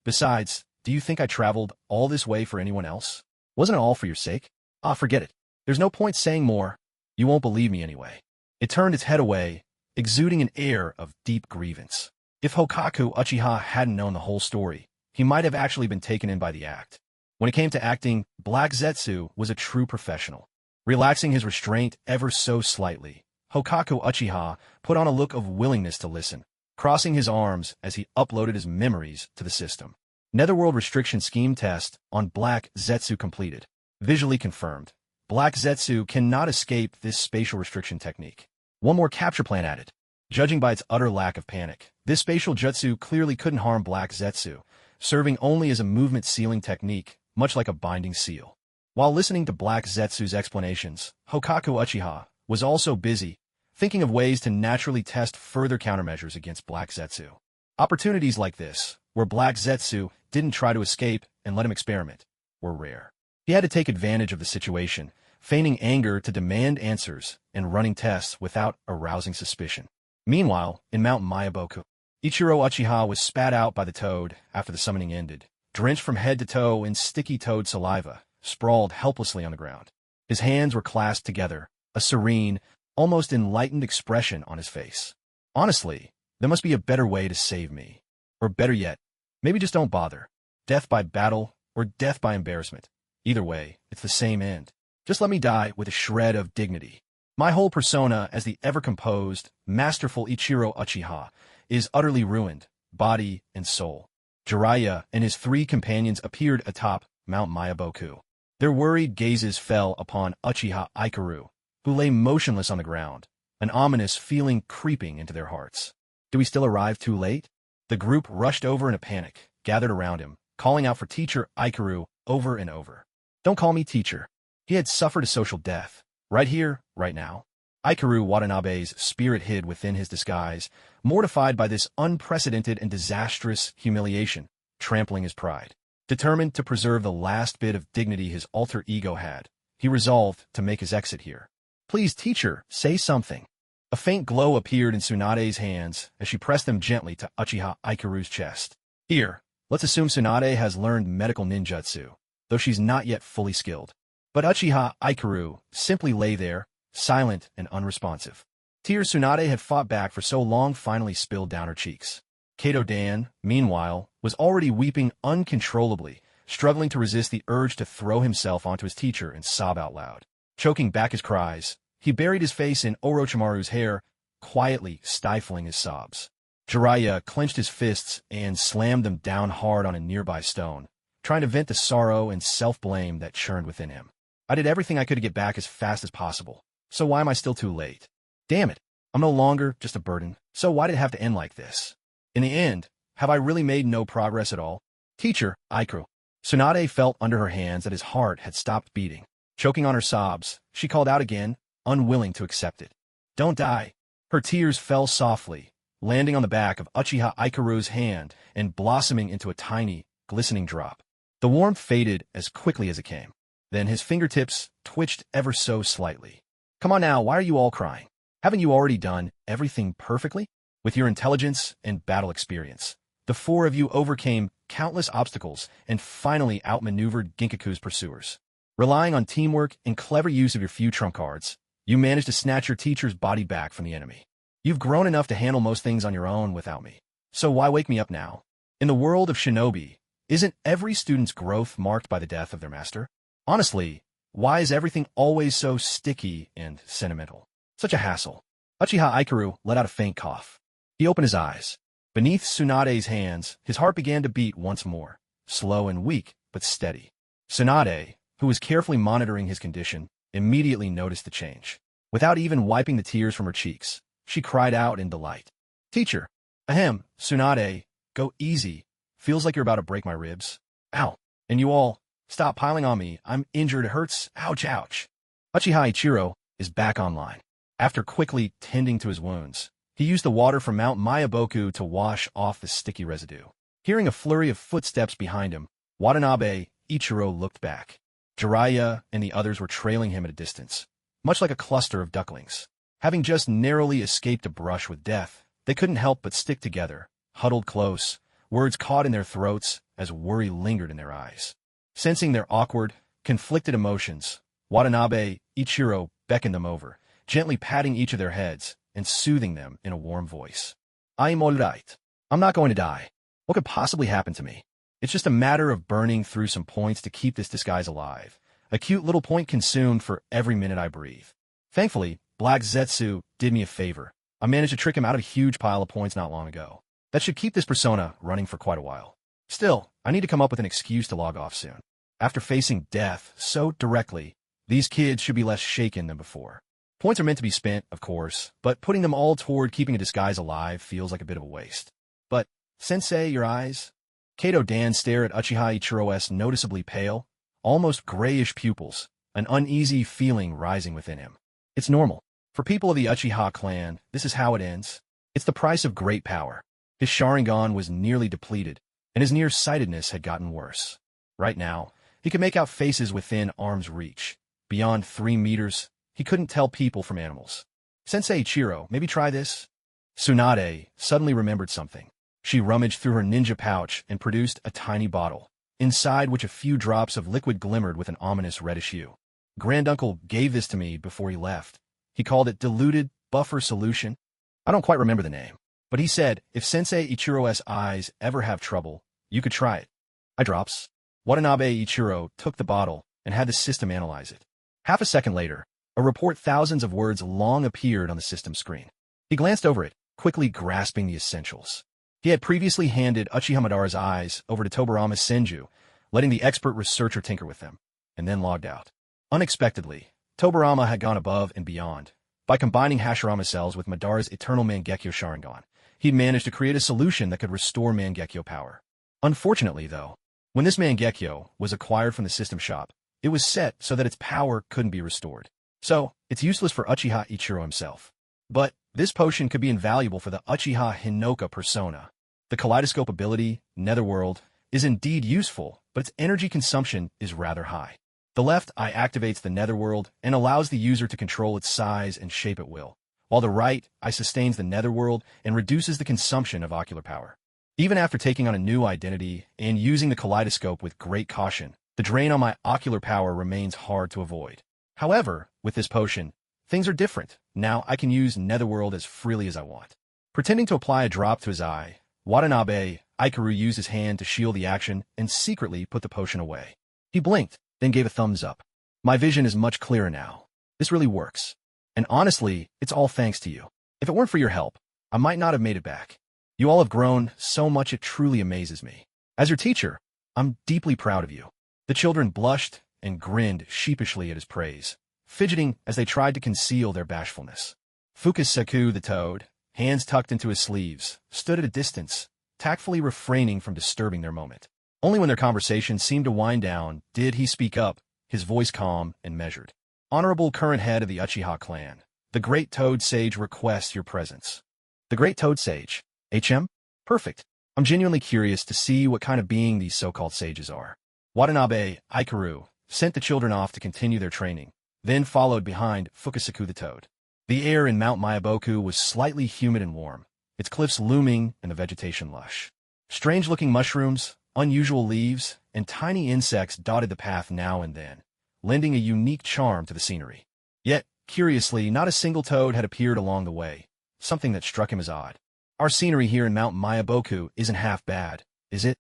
Besides, do you think I traveled all this way for anyone else? Wasn't it all for your sake? Ah, forget it. There's no point saying more. You won't believe me anyway. It turned its head away, exuding an air of deep grievance. If Hokaku Uchiha hadn't known the whole story, he might have actually been taken in by the act. When it came to acting, Black Zetsu was a true professional. Relaxing his restraint ever so slightly, Hokaku Uchiha put on a look of willingness to listen, crossing his arms as he uploaded his memories to the system. Netherworld restriction scheme test on Black Zetsu completed. Visually confirmed. Black Zetsu cannot escape this spatial restriction technique. One more capture plan added. Judging by its utter lack of panic, this spatial jutsu clearly couldn't harm Black Zetsu, serving only as a movement sealing technique, much like a binding seal. While listening to Black Zetsu's explanations, Hokaku Uchiha was also busy, thinking of ways to naturally test further countermeasures against Black Zetsu. Opportunities like this, where Black Zetsu didn't try to escape and let him experiment, were rare. He had to take advantage of the situation, feigning anger to demand answers and running tests without arousing suspicion. Meanwhile, in Mount Mayaboku, Ichiro Uchiha was spat out by the toad after the summoning ended, drenched from head to toe in sticky toad saliva, sprawled helplessly on the ground. His hands were clasped together, a serene, almost enlightened expression on his face. Honestly, there must be a better way to save me. Or better yet, maybe just don't bother. Death by battle or death by embarrassment. Either way, it's the same end. Just let me die with a shred of dignity. My whole persona as the ever-composed, masterful Ichiro Uchiha is utterly ruined, body and soul. Jiraiya and his 3 companions appeared atop Mount Mayaboku. Their worried gazes fell upon Uchiha Ikaru, who lay motionless on the ground, an ominous feeling creeping into their hearts. Do we still arrive too late? The group rushed over in a panic, gathered around him, calling out for Teacher Ikaru over and over. Don't call me teacher. He had suffered a social death. Right here, right now. Ikaru Watanabe's spirit hid within his disguise, mortified by this unprecedented and disastrous humiliation, trampling his pride. Determined to preserve the last bit of dignity his alter ego had, he resolved to make his exit here. Please, teacher, say something. A faint glow appeared in Tsunade's hands as she pressed them gently to Uchiha Ikaru's chest. Here, let's assume Tsunade has learned medical ninjutsu, though she's not yet fully skilled. But Uchiha Ikaru simply lay there, silent and unresponsive. Tears Tsunade had fought back for so long finally spilled down her cheeks. Kato Dan, meanwhile, was already weeping uncontrollably, struggling to resist the urge to throw himself onto his teacher and sob out loud. Choking back his cries, he buried his face in Orochimaru's hair, quietly stifling his sobs. Jiraiya clenched his fists and slammed them down hard on a nearby stone, trying to vent the sorrow and self-blame that churned within him. I did everything I could to get back as fast as possible, so why am I still too late? Damn it, I'm no longer just a burden, so why did it have to end like this? In the end, have I really made no progress at all? Teacher, Ikaru. Tsunade felt under her hands that his heart had stopped beating. Choking on her sobs, she called out again, unwilling to accept it. Don't die. Her tears fell softly, landing on the back of Uchiha Ikaru's hand and blossoming into a tiny, glistening drop. The warmth faded as quickly as it came. Then his fingertips twitched ever so slightly. Come on now, why are you all crying? Haven't you already done everything perfectly? With your intelligence and battle experience, the 4 of you overcame countless obstacles and finally outmaneuvered Ginkaku's pursuers. Relying on teamwork and clever use of your few trump cards, you managed to snatch your teacher's body back from the enemy. You've grown enough to handle most things on your own without me. So why wake me up now? In the world of shinobi, isn't every student's growth marked by the death of their master? Honestly, why is everything always so sticky and sentimental? Such a hassle. Uchiha Ikaru let out a faint cough. He opened his eyes. Beneath Tsunade's hands, his heart began to beat once more, slow and weak, but steady. Tsunade, who was carefully monitoring his condition, immediately noticed the change. Without even wiping the tears from her cheeks, she cried out in delight. Teacher! Ahem, Tsunade, go easy. Feels like you're about to break my ribs. Ow. And you all, stop piling on me. I'm injured, it hurts. Ouch, ouch. Uchiha Ichiro is back online. After quickly tending to his wounds, he used the water from Mount Mayaboku to wash off the sticky residue. Hearing a flurry of footsteps behind him, Watanabe Ichiro looked back. Jiraiya and the others were trailing him at a distance, much like a cluster of ducklings. Having just narrowly escaped a brush with death, they couldn't help but stick together, huddled close, words caught in their throats as worry lingered in their eyes. Sensing their awkward, conflicted emotions, Watanabe Ichiro beckoned them over, gently patting each of their heads and soothing them in a warm voice. I'm all right. I'm not going to die. What could possibly happen to me? It's just a matter of burning through some points to keep this disguise alive. A cute little point consumed for every minute I breathe. Thankfully, Black Zetsu did me a favor. I managed to trick him out of a huge pile of points not long ago. That should keep this persona running for quite a while. Still, I need to come up with an excuse to log off soon. After facing death so directly, these kids should be less shaken than before. Points are meant to be spent, of course, but putting them all toward keeping a disguise alive feels like a bit of a waste. But, Sensei, your eyes? Kato Dan stared at Uchiha Ichiro's noticeably pale, almost grayish pupils, an uneasy feeling rising within him. It's normal. For people of the Uchiha clan, this is how it ends. It's the price of great power. His Sharingan was nearly depleted, and his nearsightedness had gotten worse. Right now, He could make out faces within arm's reach. Beyond 3 meters, he couldn't tell people from animals. Sensei Ichiro, maybe try this? Tsunade suddenly remembered something. She rummaged through her ninja pouch and produced a tiny bottle, inside which a few drops of liquid glimmered with an ominous reddish hue. Granduncle gave this to me before he left. He called it diluted buffer solution. I don't quite remember the name, but he said if Sensei Ichiro's eyes ever have trouble, you could try it. I drops. Watanabe Ichiro took the bottle and had the system analyze it. Half a second later, a report thousands of words long appeared on the system screen. He glanced over it, quickly grasping the essentials. He had previously handed Uchiha Madara's eyes over to Tobarama Senju, letting the expert researcher tinker with them, and then logged out. Unexpectedly, Tobarama had gone above and beyond. By combining Hashirama cells with Madara's eternal Mangekyo Sharingan, he'd managed to create a solution that could restore Mangekyo power. Unfortunately, though, when this Mangekyo was acquired from the system shop, it was set so that its power couldn't be restored. So, it's useless for Uchiha Ichiro himself. But this potion could be invaluable for the Uchiha Hinoka persona. The kaleidoscope ability, Netherworld, is indeed useful, but its energy consumption is rather high. The left eye activates the Netherworld and allows the user to control its size and shape at will, while the right eye sustains the Netherworld and reduces the consumption of ocular power. Even after taking on a new identity and using the kaleidoscope with great caution, the drain on my ocular power remains hard to avoid. However, with this potion, things are different. Now I can use Netherworld as freely as I want. Pretending to apply a drop to his eye, Watanabe Ikaru used his hand to shield the action and secretly put the potion away. He blinked, then gave a thumbs up. My vision is much clearer now. This really works. And honestly, it's all thanks to you. If it weren't for your help, I might not have made it back. You all have grown so much it truly amazes me. As your teacher, I'm deeply proud of you. The children blushed and grinned sheepishly at his praise, fidgeting as they tried to conceal their bashfulness. Fukasaku the toad, hands tucked into his sleeves, stood at a distance, tactfully refraining from disturbing their moment. Only when their conversation seemed to wind down did he speak up, his voice calm and measured. Honorable current head of the Uchiha clan, the Great Toad Sage requests your presence. The Great Toad Sage? HM? Perfect. I'm genuinely curious to see what kind of being these so-called sages are. Watanabe Ikaru sent the children off to continue their training, then followed behind Fukasaku the toad. The air in Mount Mayaboku was slightly humid and warm, its cliffs looming and the vegetation lush. Strange-looking mushrooms, unusual leaves, and tiny insects dotted the path now and then, lending a unique charm to the scenery. Yet, curiously, not a single toad had appeared along the way, something that struck him as odd. Our scenery here in Mount Mayaboku isn't half bad, is it?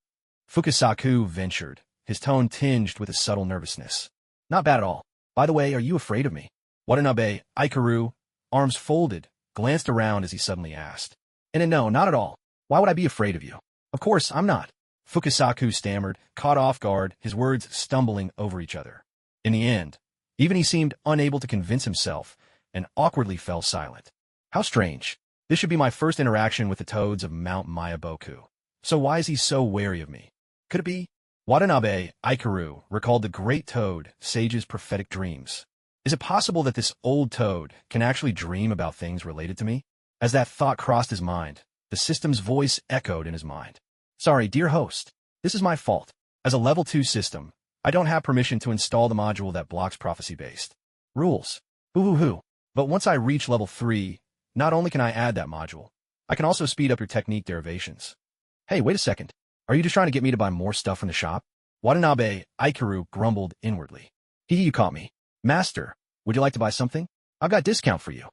Fukasaku ventured, his tone tinged with a subtle nervousness. Not bad at all. By the way, are you afraid of me? Watanabe Ikaru, arms folded, glanced around as he suddenly asked. And no, not at all. Why would I be afraid of you? Of course, I'm not. Fukasaku stammered, caught off guard, his words stumbling over each other. In the end, even he seemed unable to convince himself, and awkwardly fell silent. How strange. This should be my first interaction with the toads of Mount Mayaboku. So why is he so wary of me? Could it be? Watanabe Ikaru recalled the great toad sage's prophetic dreams. Is it possible that this old toad can actually dream about things related to me? As that thought crossed his mind, the system's voice echoed in his mind. Sorry, dear host. This is my fault. As a level 2 system, I don't have permission to install the module that blocks prophecy-based rules. Boo-hoo-hoo. But once I reach level 3, not only can I add that module, I can also speed up your technique derivations. Hey, wait a second. Are you just trying to get me to buy more stuff from the shop? Watanabe Ikaru grumbled inwardly. You caught me. Master, would you like to buy something? I've got discount for you.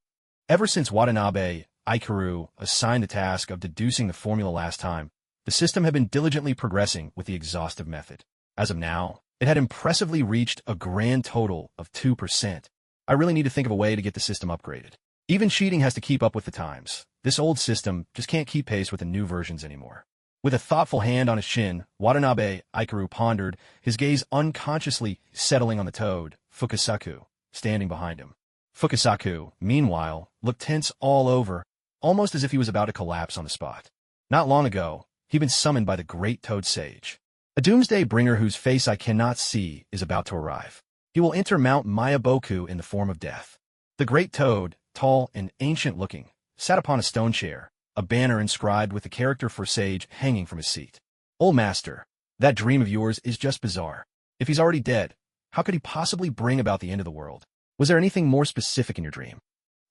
Ever since Watanabe Ikaru assigned the task of deducing the formula last time, the system had been diligently progressing with the exhaustive method. As of now, it had impressively reached a grand total of 2%. I really need to think of a way to get the system upgraded. Even cheating has to keep up with the times. This old system just can't keep pace with the new versions anymore. With a thoughtful hand on his chin, Watanabe Ikaru pondered, his gaze unconsciously settling on the toad, Fukasaku, standing behind him. Fukasaku, meanwhile, looked tense all over, almost as if he was about to collapse on the spot. Not long ago, he'd been summoned by the Great Toad Sage. A doomsday bringer whose face I cannot see is about to arrive. He will enter Mount Mayaboku in the form of death. The Great Toad, tall and ancient-looking, sat upon a stone chair, a banner inscribed with the character for Sage hanging from his seat. Old master, that dream of yours is just bizarre. If he's already dead, how could he possibly bring about the end of the world? Was there anything more specific in your dream?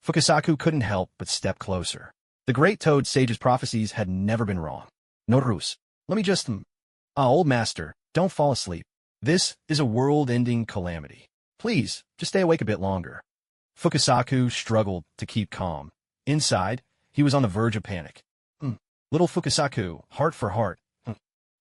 Fukasaku couldn't help but step closer. The great Toad Sage's prophecies had never been wrong. No ruse. Let me just... old master, don't fall asleep. This is a world-ending calamity. Please, just stay awake a bit longer. Fukasaku struggled to keep calm. Inside, he was on the verge of panic. Little Fukasaku, heart for heart.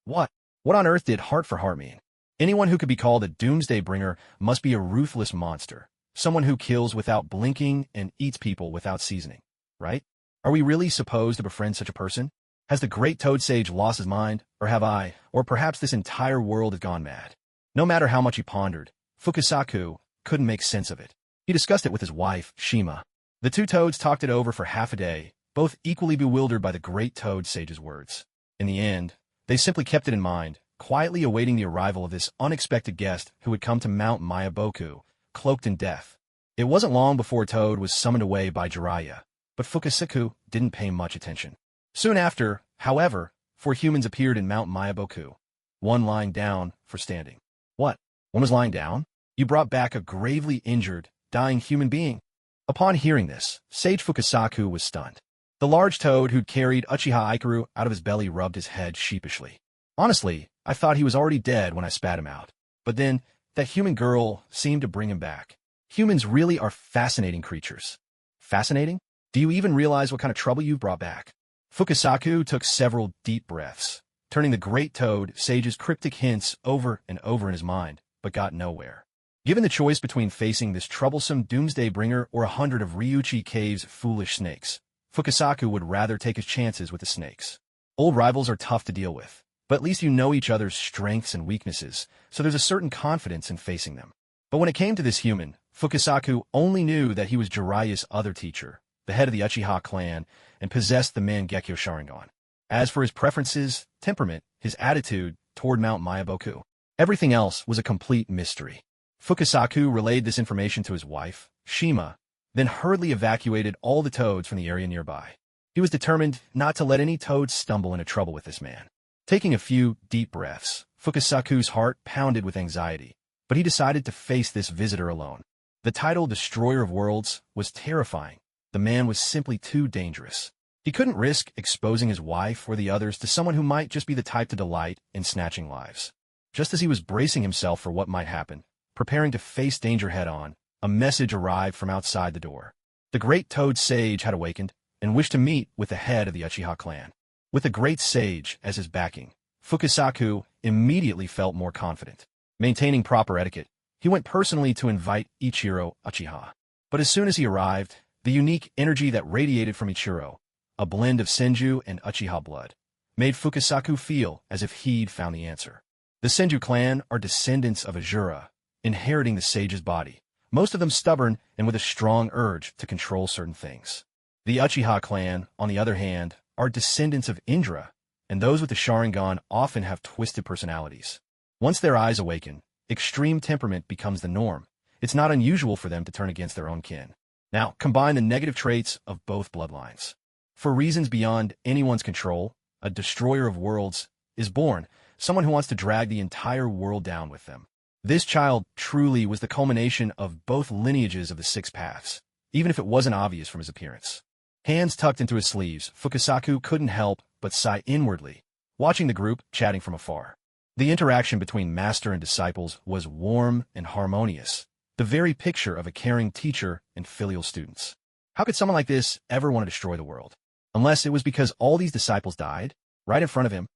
What? What on earth did heart for heart mean? Anyone who could be called a doomsday bringer must be a ruthless monster. Someone who kills without blinking and eats people without seasoning, right? Are we really supposed to befriend such a person? Has the great Toad Sage lost his mind, or have I, or perhaps this entire world has gone mad? No matter how much he pondered, Fukasaku couldn't make sense of it. He discussed it with his wife, Shima. The two toads talked it over for half a day, both equally bewildered by the great Toad Sage's words. In the end, they simply kept it in mind, quietly awaiting the arrival of this unexpected guest who had come to Mount Mayaboku, cloaked in death. It wasn't long before Toad was summoned away by Jiraiya, but Fukasaku didn't pay much attention. Soon after, however, 4 humans appeared in Mount Mayaboku, one lying down for standing. What? One was lying down? You brought back a gravely injured, dying human being? Upon hearing this, Sage Fukasaku was stunned. The large toad who'd carried Uchiha Ikaru out of his belly rubbed his head sheepishly. Honestly, I thought he was already dead when I spat him out. But then, that human girl seemed to bring him back. Humans really are fascinating creatures. Fascinating? Do you even realize what kind of trouble you've brought back? Fukasaku took several deep breaths, turning the great Toad Sage's cryptic hints over and over in his mind, but got nowhere. Given the choice between facing this troublesome doomsday bringer or 100 of Ryuchi Cave's foolish snakes, Fukasaku would rather take his chances with the snakes. Old rivals are tough to deal with, but at least you know each other's strengths and weaknesses, so there's a certain confidence in facing them. But when it came to this human, Fukasaku only knew that he was Jiraiya's other teacher, the head of the Uchiha clan, and possessed the Mangekyo Sharingan. As for his preferences, temperament, his attitude toward Mount Mayaboku, everything else was a complete mystery. Fukasaku relayed this information to his wife, Shima, then hurriedly evacuated all the toads from the area nearby. He was determined not to let any toads stumble into trouble with this man. Taking a few deep breaths, Fukasaku's heart pounded with anxiety, but he decided to face this visitor alone. The title Destroyer of Worlds was terrifying. The man was simply too dangerous. He couldn't risk exposing his wife or the others to someone who might just be the type to delight in snatching lives. Just as he was bracing himself for what might happen, preparing to face danger head-on, a message arrived from outside the door. The great Toad Sage had awakened and wished to meet with the head of the Uchiha clan. With the great sage as his backing, Fukasaku immediately felt more confident. Maintaining proper etiquette, he went personally to invite Ichiro Uchiha. But as soon as he arrived, the unique energy that radiated from Ichiro, a blend of Senju and Uchiha blood, made Fukasaku feel as if he'd found the answer. The Senju clan are descendants of Ajura, inheriting the sage's body, most of them stubborn and with a strong urge to control certain things. The Uchiha clan, on the other hand, are descendants of Indra, and those with the Sharingan often have twisted personalities. Once their eyes awaken, extreme temperament becomes the norm. It's not unusual for them to turn against their own kin. Now, combine the negative traits of both bloodlines. For reasons beyond anyone's control, a destroyer of worlds is born, someone who wants to drag the entire world down with them. This child truly was the culmination of both lineages of the 6 paths, even if it wasn't obvious from his appearance. Hands tucked into his sleeves, Fukasaku couldn't help but sigh inwardly, watching the group chatting from afar. The interaction between master and disciples was warm and harmonious, the very picture of a caring teacher and filial students. How could someone like this ever want to destroy the world? Unless it was because all these disciples died, right in front of him?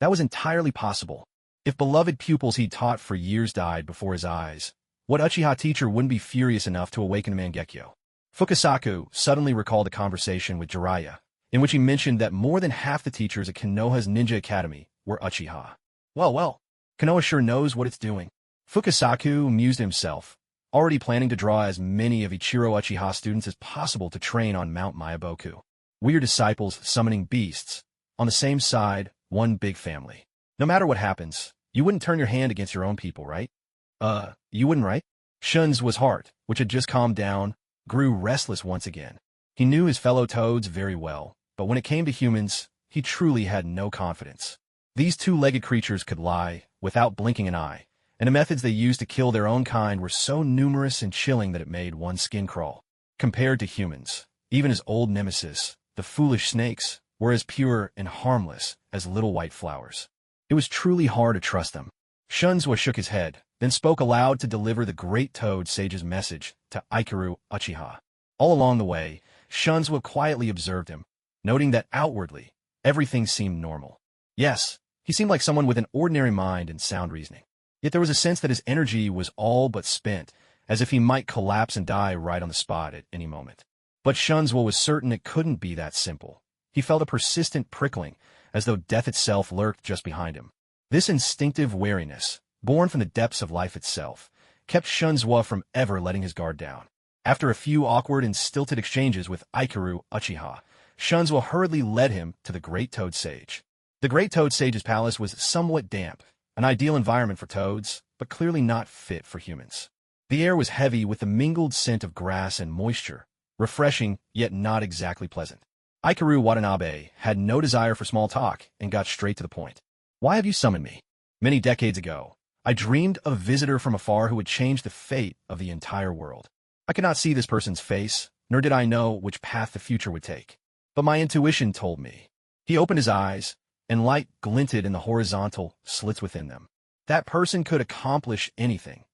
That was entirely possible. If beloved pupils he'd taught for years died before his eyes, what Uchiha teacher wouldn't be furious enough to awaken a Mangekyo? Fukasaku suddenly recalled a conversation with Jiraiya, in which he mentioned that more than half the teachers at Konoha's Ninja Academy were Uchiha. Well, Konoha sure knows what it's doing. Fukasaku mused himself, already planning to draw as many of Ichiro Uchiha students as possible to train on Mount Mayaboku. Weird disciples summoning beasts. On the same side, one big family. No matter what happens, you wouldn't turn your hand against your own people, right? You wouldn't, right? Shun's heart, which had just calmed down, grew restless once again. He knew his fellow toads very well, but when it came to humans, he truly had no confidence. These 2-legged creatures could lie, without blinking an eye, and the methods they used to kill their own kind were so numerous and chilling that it made one's skin crawl. Compared to humans, even his old nemesis, the foolish snakes, were as pure and harmless as little white flowers. It was truly hard to trust them. Shunzua shook his head, then spoke aloud to deliver the great toad sage's message to Ikaru Uchiha. All along the way, Shunzua quietly observed him, noting that outwardly, everything seemed normal. Yes, he seemed like someone with an ordinary mind and sound reasoning. Yet there was a sense that his energy was all but spent, as if he might collapse and die right on the spot at any moment. But Shunzua was certain it couldn't be that simple. He felt a persistent prickling, as though death itself lurked just behind him. This instinctive wariness, born from the depths of life itself, kept Shunzua from ever letting his guard down. After a few awkward and stilted exchanges with Ikaru Uchiha, Shunzua hurriedly led him to the Great Toad Sage. The Great Toad Sage's palace was somewhat damp, an ideal environment for toads, but clearly not fit for humans. The air was heavy with the mingled scent of grass and moisture, refreshing yet not exactly pleasant. Ikaru Watanabe had no desire for small talk and got straight to the point. "Why have you summoned me? Many decades ago, I dreamed of a visitor from afar who would change the fate of the entire world. I could not see this person's face, nor did I know which path the future would take. But my intuition told me." He opened his eyes, and light glinted in the horizontal slits within them. That person could accomplish anything.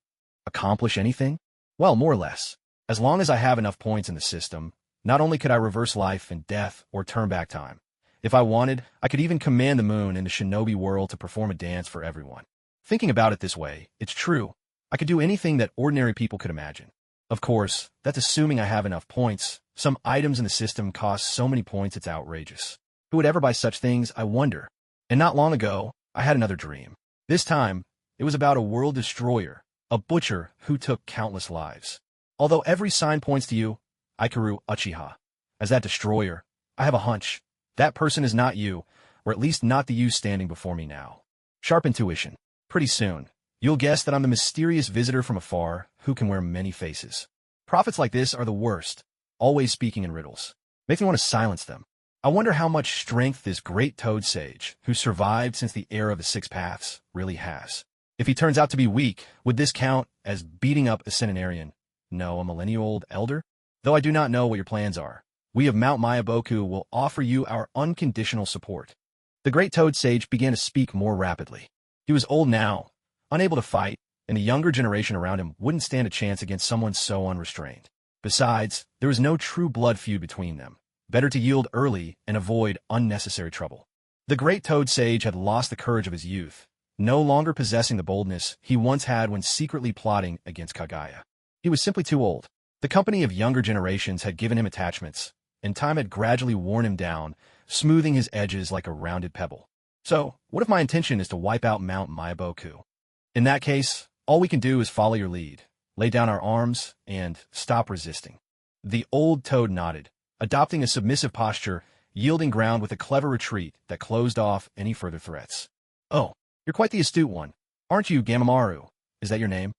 Accomplish anything? Well, more or less. As long as I have enough points in the system, not only could I reverse life and death or turn back time. If I wanted, I could even command the moon in the shinobi world to perform a dance for everyone. Thinking about it this way, it's true. I could do anything that ordinary people could imagine. Of course, that's assuming I have enough points. Some items in the system cost so many points it's outrageous. Who would ever buy such things, I wonder? And not long ago, I had another dream. This time, it was about a world destroyer, a butcher who took countless lives. Although every sign points to you, Ikaru Uchiha, as that destroyer, I have a hunch. That person is not you, or at least not the you standing before me now. Sharp intuition. Pretty soon, you'll guess that I'm the mysterious visitor from afar who can wear many faces. Prophets like this are the worst, always speaking in riddles. Makes me want to silence them. I wonder how much strength this great toad sage, who survived since the era of the Six Paths, really has. If he turns out to be weak, would this count as beating up a centenarian? No, a millennial-old elder? Though I do not know what your plans are, we of Mount Mayaboku will offer you our unconditional support. The great toad sage began to speak more rapidly. He was old now, unable to fight, and the younger generation around him wouldn't stand a chance against someone so unrestrained. Besides, there was no true blood feud between them. Better to yield early and avoid unnecessary trouble. The great toad sage had lost the courage of his youth, no longer possessing the boldness he once had when secretly plotting against Kaguya. He was simply too old. The company of younger generations had given him attachments, and time had gradually worn him down, smoothing his edges like a rounded pebble. So, what if my intention is to wipe out Mount Mayaboku? In that case, all we can do is follow your lead, lay down our arms, and stop resisting. The old toad nodded, adopting a submissive posture, yielding ground with a clever retreat that closed off any further threats. "Oh, you're quite the astute one. Aren't you, Gamamaru? Is that your name?"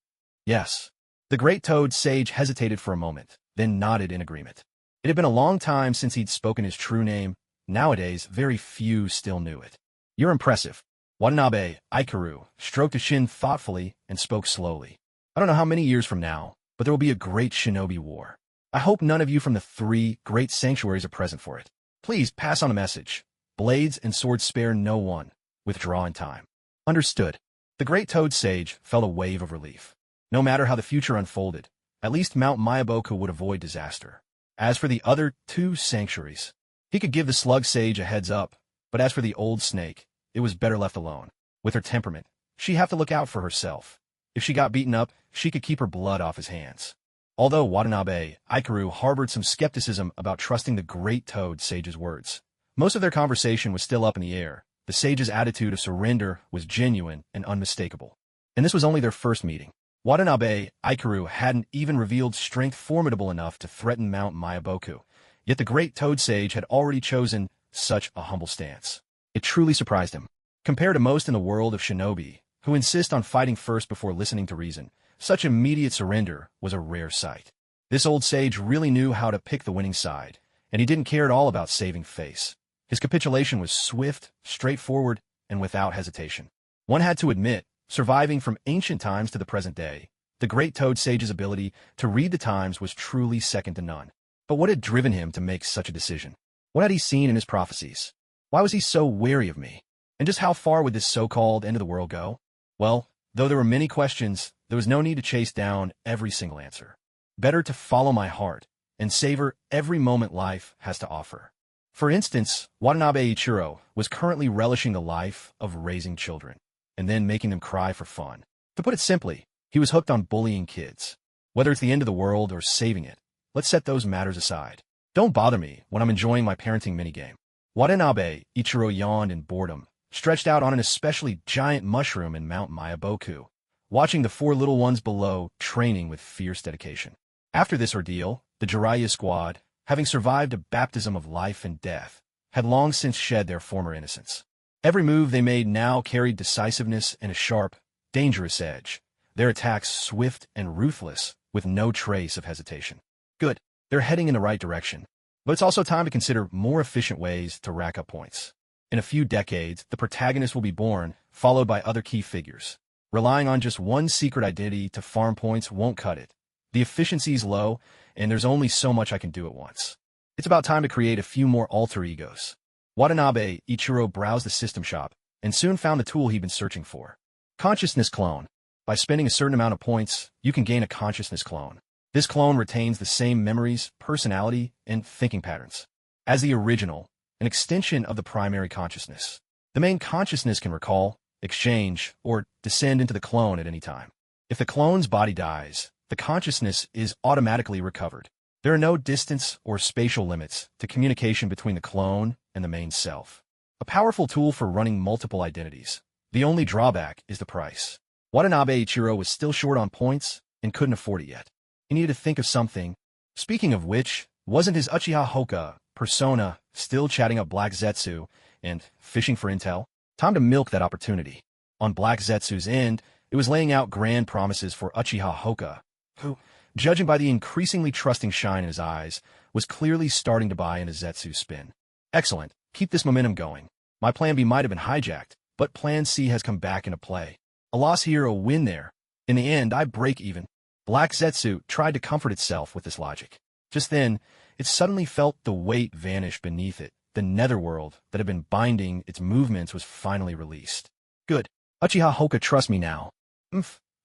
"Yes." The great toad sage hesitated for a moment, then nodded in agreement. It had been a long time since he'd spoken his true name. Nowadays, very few still knew it. "You're impressive." Watanabe, Ikaru, stroked his chin thoughtfully and spoke slowly. "I don't know how many years from now, but there will be a great shinobi war. I hope none of you from the 3 great sanctuaries are present for it. Please pass on a message. Blades and swords spare no one. Withdraw in time." "Understood." The great toad sage felt a wave of relief. No matter how the future unfolded, at least Mount Mayaboku would avoid disaster. As for the other 2 sanctuaries, he could give the slug sage a heads up, but as for the old snake, it was better left alone. With her temperament, she'd have to look out for herself. If she got beaten up, she could keep her blood off his hands. Although Watanabe, Ikaru harbored some skepticism about trusting the great toad sage's words, most of their conversation was still up in the air. The sage's attitude of surrender was genuine and unmistakable. And this was only their first meeting. Watanabe, Ikaru hadn't even revealed strength formidable enough to threaten Mount Mayaboku, yet the great toad sage had already chosen such a humble stance. It truly surprised him. Compared to most in the world of shinobi, who insist on fighting first before listening to reason, such immediate surrender was a rare sight. This old sage really knew how to pick the winning side, and he didn't care at all about saving face. His capitulation was swift, straightforward, and without hesitation. One had to admit, Surviving from ancient times to the present day, the great Toad Sage's ability to read the times was truly second to none. But what had driven him to make such a decision? What had he seen in his prophecies? Why was he so wary of me? And just how far would this so-called end of the world go? Well, though there were many questions, there was no need to chase down every single answer. Better to follow my heart and savor every moment life has to offer. For instance, Watanabe Ichiro was currently relishing the life of raising children, and then making them cry for fun. To put it simply, he was hooked on bullying kids. Whether it's the end of the world or saving it, let's set those matters aside. Don't bother me when I'm enjoying my parenting minigame. Watanabe Ichiro yawned in boredom, stretched out on an especially giant mushroom in Mount Mayaboku, watching the 4 little ones below training with fierce dedication. After this ordeal, the Jiraiya squad, having survived a baptism of life and death, had long since shed their former innocence. Every move they made now carried decisiveness and a sharp, dangerous edge, their attacks swift and ruthless, with no trace of hesitation. Good, they're heading in the right direction. But it's also time to consider more efficient ways to rack up points. In a few decades, the protagonist will be born, followed by other key figures. Relying on just one secret identity to farm points won't cut it. The efficiency's low, and there's only so much I can do at once. It's about time to create a few more alter egos. Watanabe Ichiro browsed the system shop, and soon found the tool he'd been searching for. Consciousness Clone. By spending a certain amount of points, you can gain a consciousness clone. This clone retains the same memories, personality, and thinking patterns as the original, an extension of the primary consciousness. The main consciousness can recall, exchange, or descend into the clone at any time. If the clone's body dies, the consciousness is automatically recovered. There are no distance or spatial limits to communication between the clone and the main self. A powerful tool for running multiple identities. The only drawback is the price. Watanabe Ichiro was still short on points and couldn't afford it yet. He needed to think of something. Speaking of which, wasn't his Uchiha Hoka persona still chatting up Black Zetsu and fishing for intel? Time to milk that opportunity. On Black Zetsu's end, it was laying out grand promises for Uchiha Hoka, who, judging by the increasingly trusting shine in his eyes, was clearly starting to buy into Zetsu's spin. Excellent. Keep this momentum going. My plan B might have been hijacked, but plan C has come back into play. A loss here, a win there. In the end, I break even. Black Zetsu tried to comfort itself with this logic. Just then, it suddenly felt the weight vanish beneath it. The netherworld that had been binding its movements was finally released. Good. Uchiha Hoka trusts me now.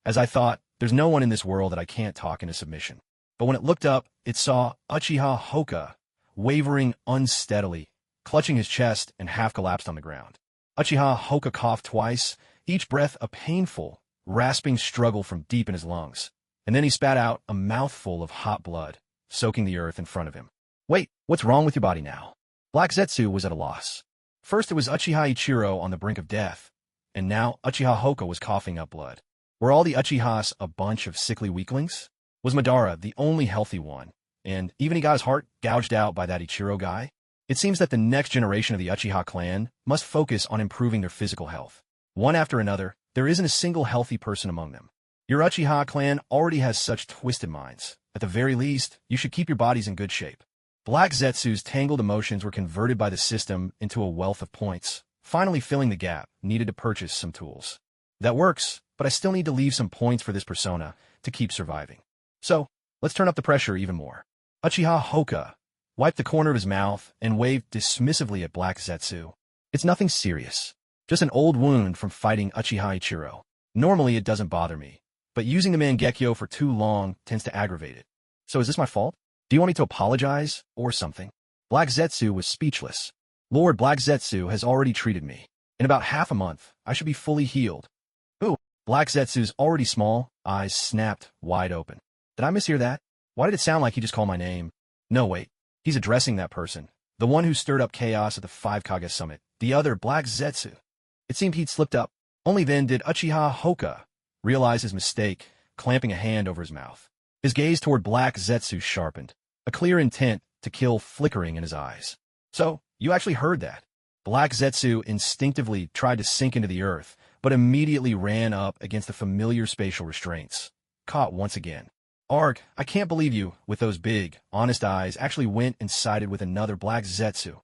As I thought, there's no one in this world that I can't talk into submission. But when it looked up, it saw Uchiha Hoka, wavering unsteadily, clutching his chest and half collapsed on the ground. Uchiha Hoka coughed twice, each breath a painful, rasping struggle from deep in his lungs. And then he spat out a mouthful of hot blood, soaking the earth in front of him. Wait, what's wrong with your body now? Black Zetsu was at a loss. First it was Uchiha Ichiro on the brink of death, and now Uchiha Hoka was coughing up blood. Were all the Uchihas a bunch of sickly weaklings? Was Madara the only healthy one, and even he got his heart gouged out by that Ichiro guy? It seems that the next generation of the Uchiha clan must focus on improving their physical health. One after another, there isn't a single healthy person among them. Your Uchiha clan already has such twisted minds. At the very least, you should keep your bodies in good shape. Black Zetsu's tangled emotions were converted by the system into a wealth of points, finally filling the gap needed to purchase some tools. That works, but I still need to leave some points for this persona to keep surviving. So, let's turn up the pressure even more. Uchiha Hoka wiped the corner of his mouth and waved dismissively at Black Zetsu. It's nothing serious. Just an old wound from fighting Uchiha Ichiro. Normally it doesn't bother me, but using the Mangekyo for too long tends to aggravate it. So is this my fault? Do you want me to apologize, or something? Black Zetsu was speechless. Lord Black Zetsu has already treated me. In about half a month, I should be fully healed. Ooh, Black Zetsu's already small eyes snapped wide open. Did I mishear that? Why did it sound like he just called my name? No, wait. He's addressing that person. The one who stirred up chaos at the 5 Kage Summit. The other, Black Zetsu. It seemed he'd slipped up. Only then did Uchiha Hoka realize his mistake, clamping a hand over his mouth. His gaze toward Black Zetsu sharpened, a clear intent to kill flickering in his eyes. So, you actually heard that. Black Zetsu instinctively tried to sink into the earth, but immediately ran up against the familiar spatial restraints. Caught once again. Arg, I can't believe you, with those big, honest eyes, actually went and sided with another Black Zetsu.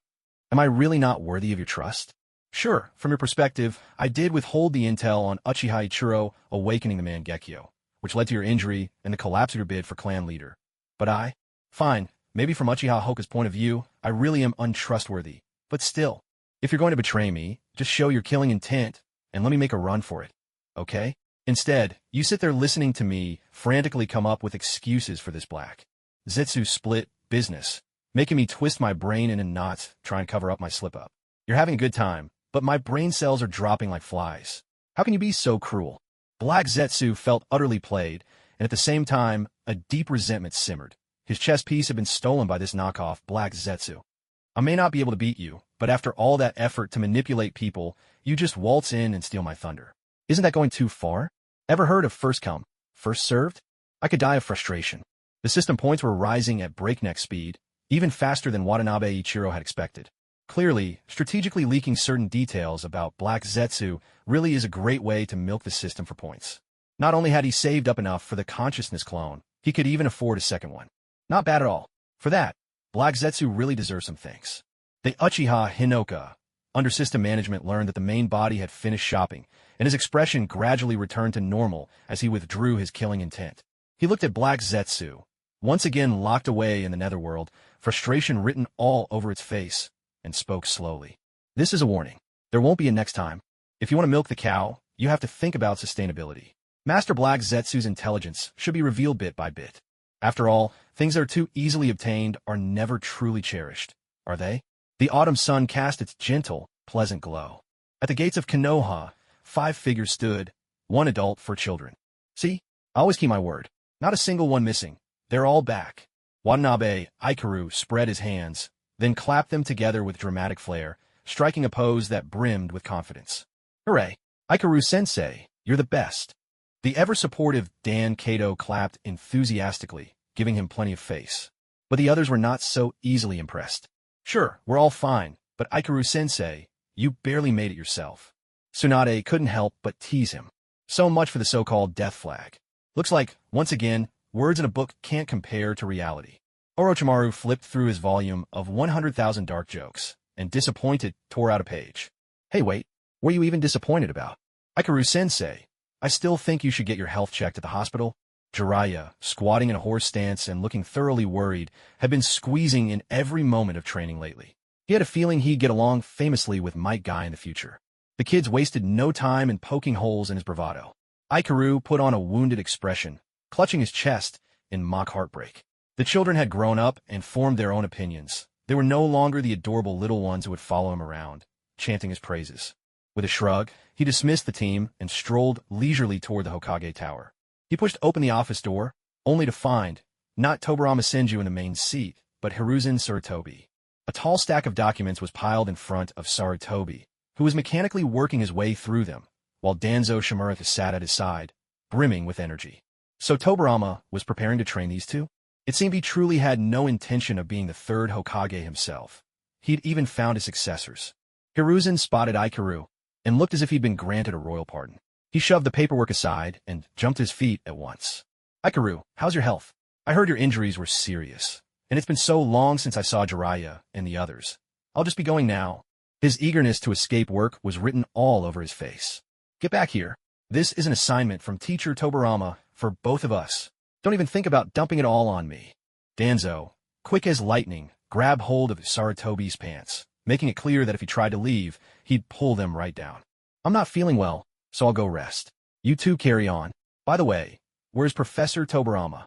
Am I really not worthy of your trust? Sure, from your perspective, I did withhold the intel on Uchiha Ichiro awakening the Mangekyo, which led to your injury and the collapse of your bid for clan leader. But fine, maybe from Uchiha Hoka's point of view, I really am untrustworthy. But still, if you're going to betray me, just show your killing intent, and let me make a run for it. Okay? Instead, you sit there listening to me frantically come up with excuses for this black Zetsu split business, making me twist my brain in knots, try and cover up my slip-up. You're having a good time, but my brain cells are dropping like flies. How can you be so cruel? Black Zetsu felt utterly played, and at the same time, a deep resentment simmered. His chess piece had been stolen by this knockoff Black Zetsu. I may not be able to beat you, but after all that effort to manipulate people, you just waltz in and steal my thunder. Isn't that going too far? Ever heard of first come, first served? I could die of frustration. The system points were rising at breakneck speed, even faster than Watanabe Ichiro had expected. Clearly, strategically leaking certain details about Black Zetsu really is a great way to milk the system for points. Not only had he saved up enough for the consciousness clone, he could even afford a second one. Not bad at all. For that, Black Zetsu really deserves some thanks. The Uchiha Hinoka, under system management, learned that the main body had finished shopping, and his expression gradually returned to normal as he withdrew his killing intent. He looked at Black Zetsu, once again locked away in the netherworld, frustration written all over its face, and spoke slowly. This is a warning. There won't be a next time. If you want to milk the cow, you have to think about sustainability. Master Black Zetsu's intelligence should be revealed bit by bit. After all, things that are too easily obtained are never truly cherished, are they? The autumn sun cast its gentle, pleasant glow. At the gates of Konoha, 5 figures stood, 1 adult, 4 children. See? I always keep my word. Not a single one missing. They're all back. Watanabe Ikaru spread his hands, then clapped them together with dramatic flair, striking a pose that brimmed with confidence. Hooray! Ikaru-sensei, you're the best. The ever-supportive Dan Kato clapped enthusiastically, giving him plenty of face. But the others were not so easily impressed. Sure, we're all fine, but Ikaru-sensei, you barely made it yourself. Tsunade couldn't help but tease him. So much for the so-called death flag. Looks like, once again, words in a book can't compare to reality. Orochimaru flipped through his volume of 100,000 dark jokes, and disappointed tore out a page. Hey wait, what are you even disappointed about? Ikaru-sensei, I still think you should get your health checked at the hospital. Jiraiya, squatting in a horse stance and looking thoroughly worried, had been squeezing in every moment of training lately. He had a feeling he'd get along famously with Might Guy in the future. The kids wasted no time in poking holes in his bravado. Ikaru put on a wounded expression, clutching his chest in mock heartbreak. The children had grown up and formed their own opinions. They were no longer the adorable little ones who would follow him around, chanting his praises. With a shrug, he dismissed the team and strolled leisurely toward the Hokage Tower. He pushed open the office door, only to find, not Tobarama Senju in the main seat, but Hiruzen Sarutobi. A tall stack of documents was piled in front of Sarutobi, who was mechanically working his way through them, while Danzo Shimura sat at his side, brimming with energy. So Tobarama was preparing to train these two? It seemed he truly had no intention of being the third Hokage himself. He'd even found his successors. Hiruzen spotted Ikaru, and looked as if he'd been granted a royal pardon. He shoved the paperwork aside and jumped to his feet at once. Ikaru, how's your health? I heard your injuries were serious, and it's been so long since I saw Jiraiya and the others. I'll just be going now. His eagerness to escape work was written all over his face. Get back here. This is an assignment from Teacher Tobarama for both of us. Don't even think about dumping it all on me. Danzo, quick as lightning, grabbed hold of Sarutobi's pants, making it clear that if he tried to leave, he'd pull them right down. I'm not feeling well, so I'll go rest. You two carry on. By the way, where's Professor Tobarama?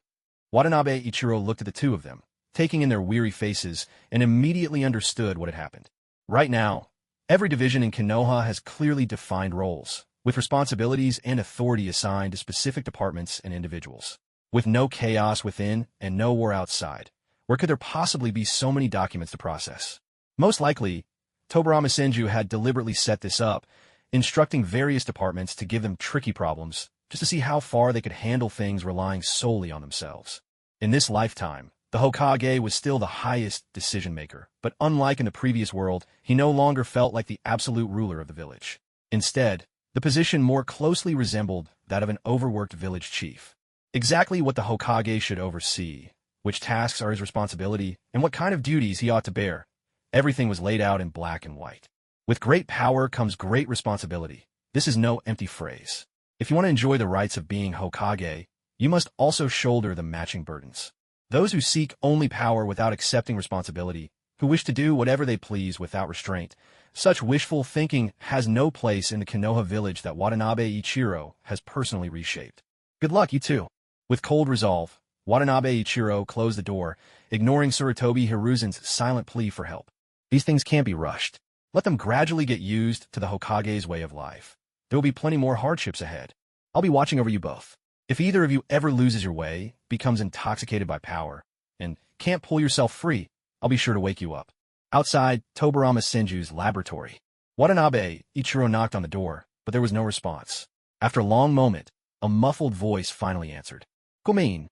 Watanabe Ichiro looked at the two of them, taking in their weary faces, and immediately understood what had happened. Right now, every division in Konoha has clearly defined roles, with responsibilities and authority assigned to specific departments and individuals. With no chaos within and no war outside, where could there possibly be so many documents to process? Most likely, Tobarama Senju had deliberately set this up, instructing various departments to give them tricky problems, just to see how far they could handle things relying solely on themselves. In this lifetime, the Hokage was still the highest decision-maker, but unlike in the previous world, he no longer felt like the absolute ruler of the village. Instead, the position more closely resembled that of an overworked village chief. Exactly what the Hokage should oversee, which tasks are his responsibility, and what kind of duties he ought to bear. Everything was laid out in black and white. With great power comes great responsibility. This is no empty phrase. If you want to enjoy the rights of being Hokage, you must also shoulder the matching burdens. Those who seek only power without accepting responsibility, who wish to do whatever they please without restraint, such wishful thinking has no place in the Konoha village that Watanabe Ichiro has personally reshaped. Good luck, you too. With cold resolve, Watanabe Ichiro closed the door, ignoring Tsurutobi Hiruzen's silent plea for help. These things can't be rushed. Let them gradually get used to the Hokage's way of life. There will be plenty more hardships ahead. I'll be watching over you both. If either of you ever loses your way, becomes intoxicated by power, and can't pull yourself free, I'll be sure to wake you up. Outside Tobarama Senju's laboratory, Watanabe Ichiro knocked on the door, but there was no response. After a long moment, a muffled voice finally answered. Come in.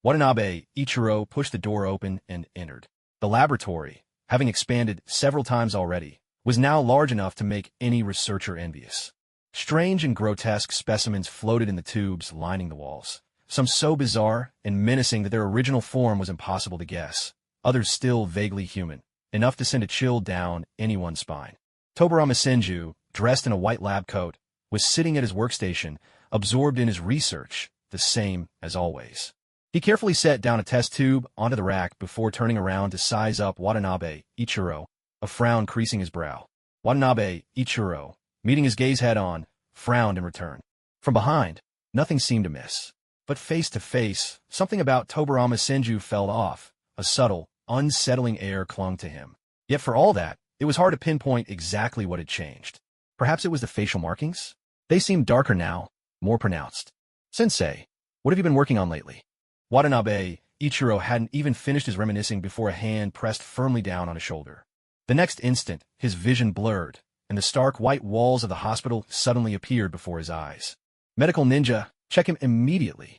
Watanabe Ichiro pushed the door open and entered. The laboratory, having expanded several times already, was now large enough to make any researcher envious. Strange and grotesque specimens floated in the tubes lining the walls, some so bizarre and menacing that their original form was impossible to guess, others still vaguely human, enough to send a chill down anyone's spine. Tobarama Senju, dressed in a white lab coat, was sitting at his workstation, absorbed in his research, the same as always. He carefully set down a test tube onto the rack before turning around to size up Watanabe Ichiro, a frown creasing his brow. Watanabe Ichiro, meeting his gaze head-on, frowned in return. From behind, nothing seemed amiss. But face to face, something about Tobarama Senju fell off. A subtle, unsettling air clung to him. Yet for all that, it was hard to pinpoint exactly what had changed. Perhaps it was the facial markings? They seemed darker now, more pronounced. Sensei, what have you been working on lately? Watanabe Ichiro hadn't even finished his reminiscing before a hand pressed firmly down on his shoulder. The next instant, his vision blurred, and the stark white walls of the hospital suddenly appeared before his eyes. Medical ninja, check him immediately.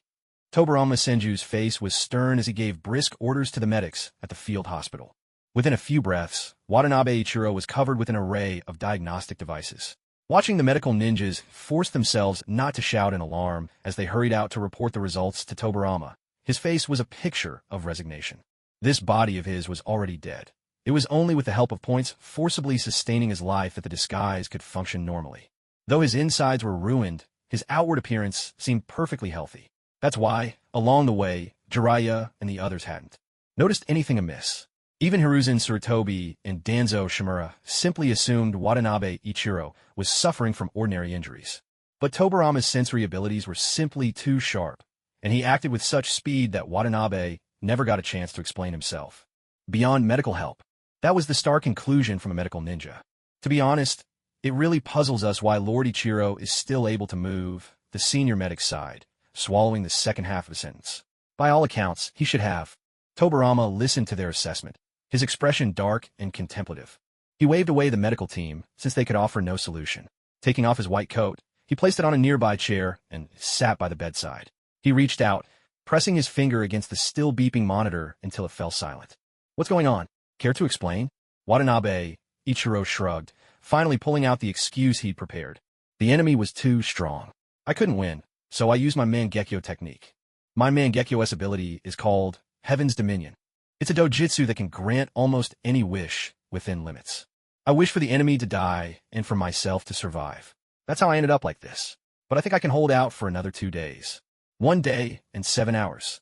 Tobarama Senju's face was stern as he gave brisk orders to the medics at the field hospital. Within a few breaths, Watanabe Ichiro was covered with an array of diagnostic devices. Watching the medical ninjas force themselves not to shout in alarm as they hurried out to report the results to Tobarama, his face was a picture of resignation. This body of his was already dead. It was only with the help of points forcibly sustaining his life that the disguise could function normally. Though his insides were ruined, his outward appearance seemed perfectly healthy. That's why, along the way, Jiraiya and the others hadn't noticed anything amiss. Even Hiruzen Tsurutobi and Danzo Shimura simply assumed Watanabe Ichiro was suffering from ordinary injuries. But Tobarama's sensory abilities were simply too sharp, and he acted with such speed that Watanabe never got a chance to explain himself. Beyond medical help, that was the stark conclusion from a medical ninja. To be honest, it really puzzles us why Lord Ichiro is still able to move, the senior medic sighed, swallowing the second half of a sentence. By all accounts, he should have. Tobarama listened to their assessment, his expression dark and contemplative. He waved away the medical team, since they could offer no solution. Taking off his white coat, he placed it on a nearby chair and sat by the bedside. He reached out, pressing his finger against the still beeping monitor until it fell silent. What's going on? Care to explain? Watanabe Ichiro shrugged, finally pulling out the excuse he'd prepared. The enemy was too strong. I couldn't win, so I used my Mangekyo technique. My Mangekyo's ability is called Heaven's Dominion. It's a doujitsu that can grant almost any wish within limits. I wish for the enemy to die and for myself to survive. That's how I ended up like this. But I think I can hold out for another 2 days. 1 day and 7 hours.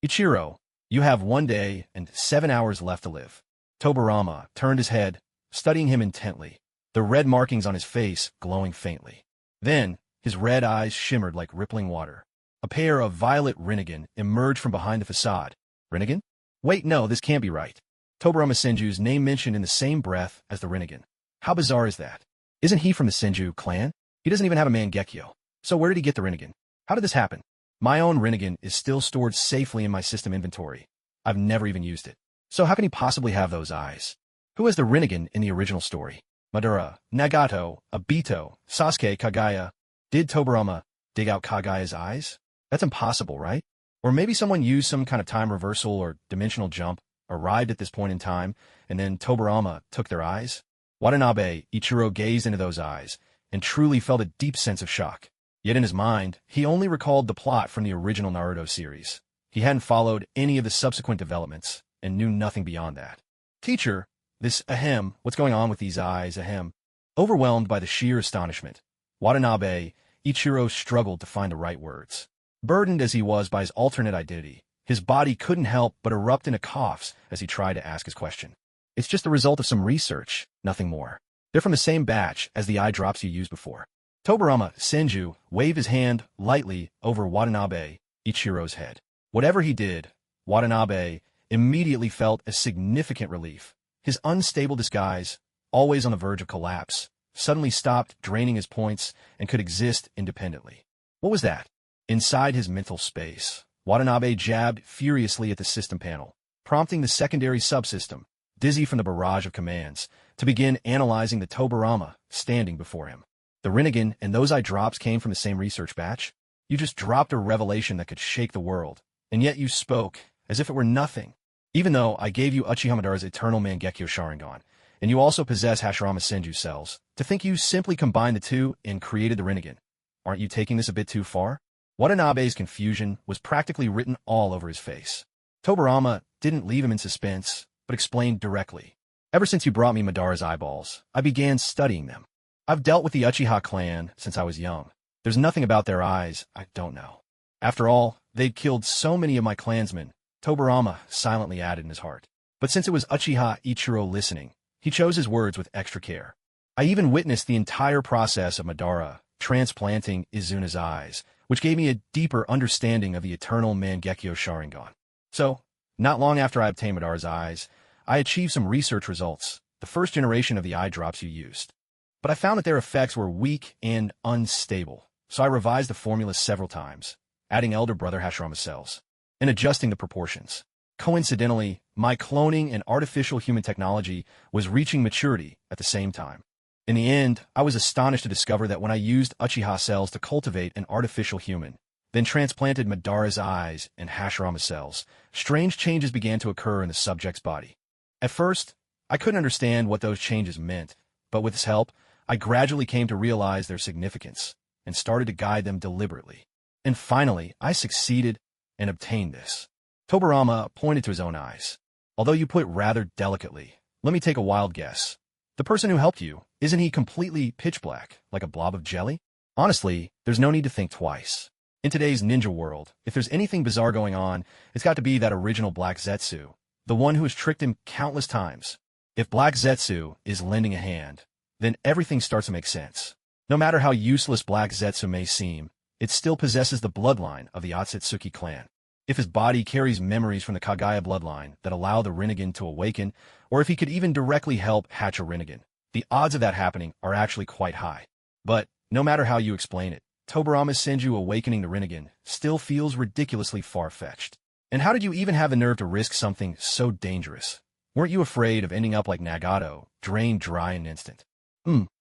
Ichiro, you have 1 day and 7 hours left to live. Tobarama turned his head, studying him intently, the red markings on his face glowing faintly. Then, his red eyes shimmered like rippling water. A pair of violet Rinnegan emerged from behind the facade. Rinnegan? Wait, no, this can't be right. Tobarama Senju's name mentioned in the same breath as the Rinnegan. How bizarre is that? Isn't he from the Senju clan? He doesn't even have a Mangekyo. So where did he get the Rinnegan? How did this happen? My own Rinnegan is still stored safely in my system inventory. I've never even used it. So how can he possibly have those eyes? Who has the Rinnegan in the original story? Madara, Nagato, Obito, Sasuke, Kagaya. Did Tobarama dig out Kagaya's eyes? That's impossible, right? Or maybe someone used some kind of time reversal or dimensional jump, arrived at this point in time, and then Tobarama took their eyes? Watanabe Ichiro gazed into those eyes, and truly felt a deep sense of shock. Yet in his mind, he only recalled the plot from the original Naruto series. He hadn't followed any of the subsequent developments, and knew nothing beyond that. Teacher, This ahem, what's going on with these eyes, ahem. Overwhelmed by the sheer astonishment, Watanabe, Ichiro struggled to find the right words. Burdened as he was by his alternate identity, his body couldn't help but erupt into coughs as he tried to ask his question. It's just the result of some research, nothing more. They're from the same batch as the eye drops you used before. Tobarama Senju waved his hand lightly over Watanabe, Ichiro's head. Whatever he did, Watanabe immediately felt a significant relief. His unstable disguise, always on the verge of collapse, suddenly stopped draining his points and could exist independently. What was that? Inside his mental space, Watanabe jabbed furiously at the system panel, prompting the secondary subsystem, dizzy from the barrage of commands, to begin analyzing the Tobarama standing before him. The Rinnegan and those eye drops came from the same research batch? You just dropped a revelation that could shake the world, and yet you spoke as if it were nothing. Even though I gave you Uchiha Madara's eternal Mangekyo Sharingan, and you also possess Hashirama Senju cells, to think you simply combined the two and created the Rinnegan. Aren't you taking this a bit too far? Watanabe's confusion was practically written all over his face. Tobarama didn't leave him in suspense, but explained directly. Ever since you brought me Madara's eyeballs, I began studying them. I've dealt with the Uchiha clan since I was young. There's nothing about their eyes I don't know. After all, they'd killed so many of my clansmen, Tobarama silently added in his heart. But since it was Uchiha Ichiro listening, he chose his words with extra care. I even witnessed the entire process of Madara transplanting Izuna's eyes, which gave me a deeper understanding of the eternal Mangekyo Sharingan. So, not long after I obtained Madara's eyes, I achieved some research results, the first generation of the eye drops you used. But I found that their effects were weak and unstable, so I revised the formula several times, adding elder brother Hashirama cells, and adjusting the proportions. Coincidentally, my cloning and artificial human technology was reaching maturity at the same time. In the end, I was astonished to discover that when I used Uchiha cells to cultivate an artificial human, then transplanted Madara's eyes and Hashirama cells, strange changes began to occur in the subject's body. At first, I couldn't understand what those changes meant, but with his help, I gradually came to realize their significance and started to guide them deliberately. And finally, I succeeded and obtained this. Tobarama pointed to his own eyes. Although you put it rather delicately, let me take a wild guess. The person who helped you, isn't he completely pitch black, like a blob of jelly? Honestly, there's no need to think twice. In today's ninja world, if there's anything bizarre going on, it's got to be that original Black Zetsu, the one who has tricked him countless times. If Black Zetsu is lending a hand, then everything starts to make sense. No matter how useless Black Zetsu may seem, it still possesses the bloodline of the Otsutsuki clan. If his body carries memories from the Kagaya bloodline that allow the Rinnegan to awaken, or if he could even directly help hatch a Rinnegan, the odds of that happening are actually quite high. But, no matter how you explain it, Tobarama Senju awakening the Rinnegan still feels ridiculously far-fetched. And how did you even have the nerve to risk something so dangerous? Weren't you afraid of ending up like Nagato, drained dry in an instant?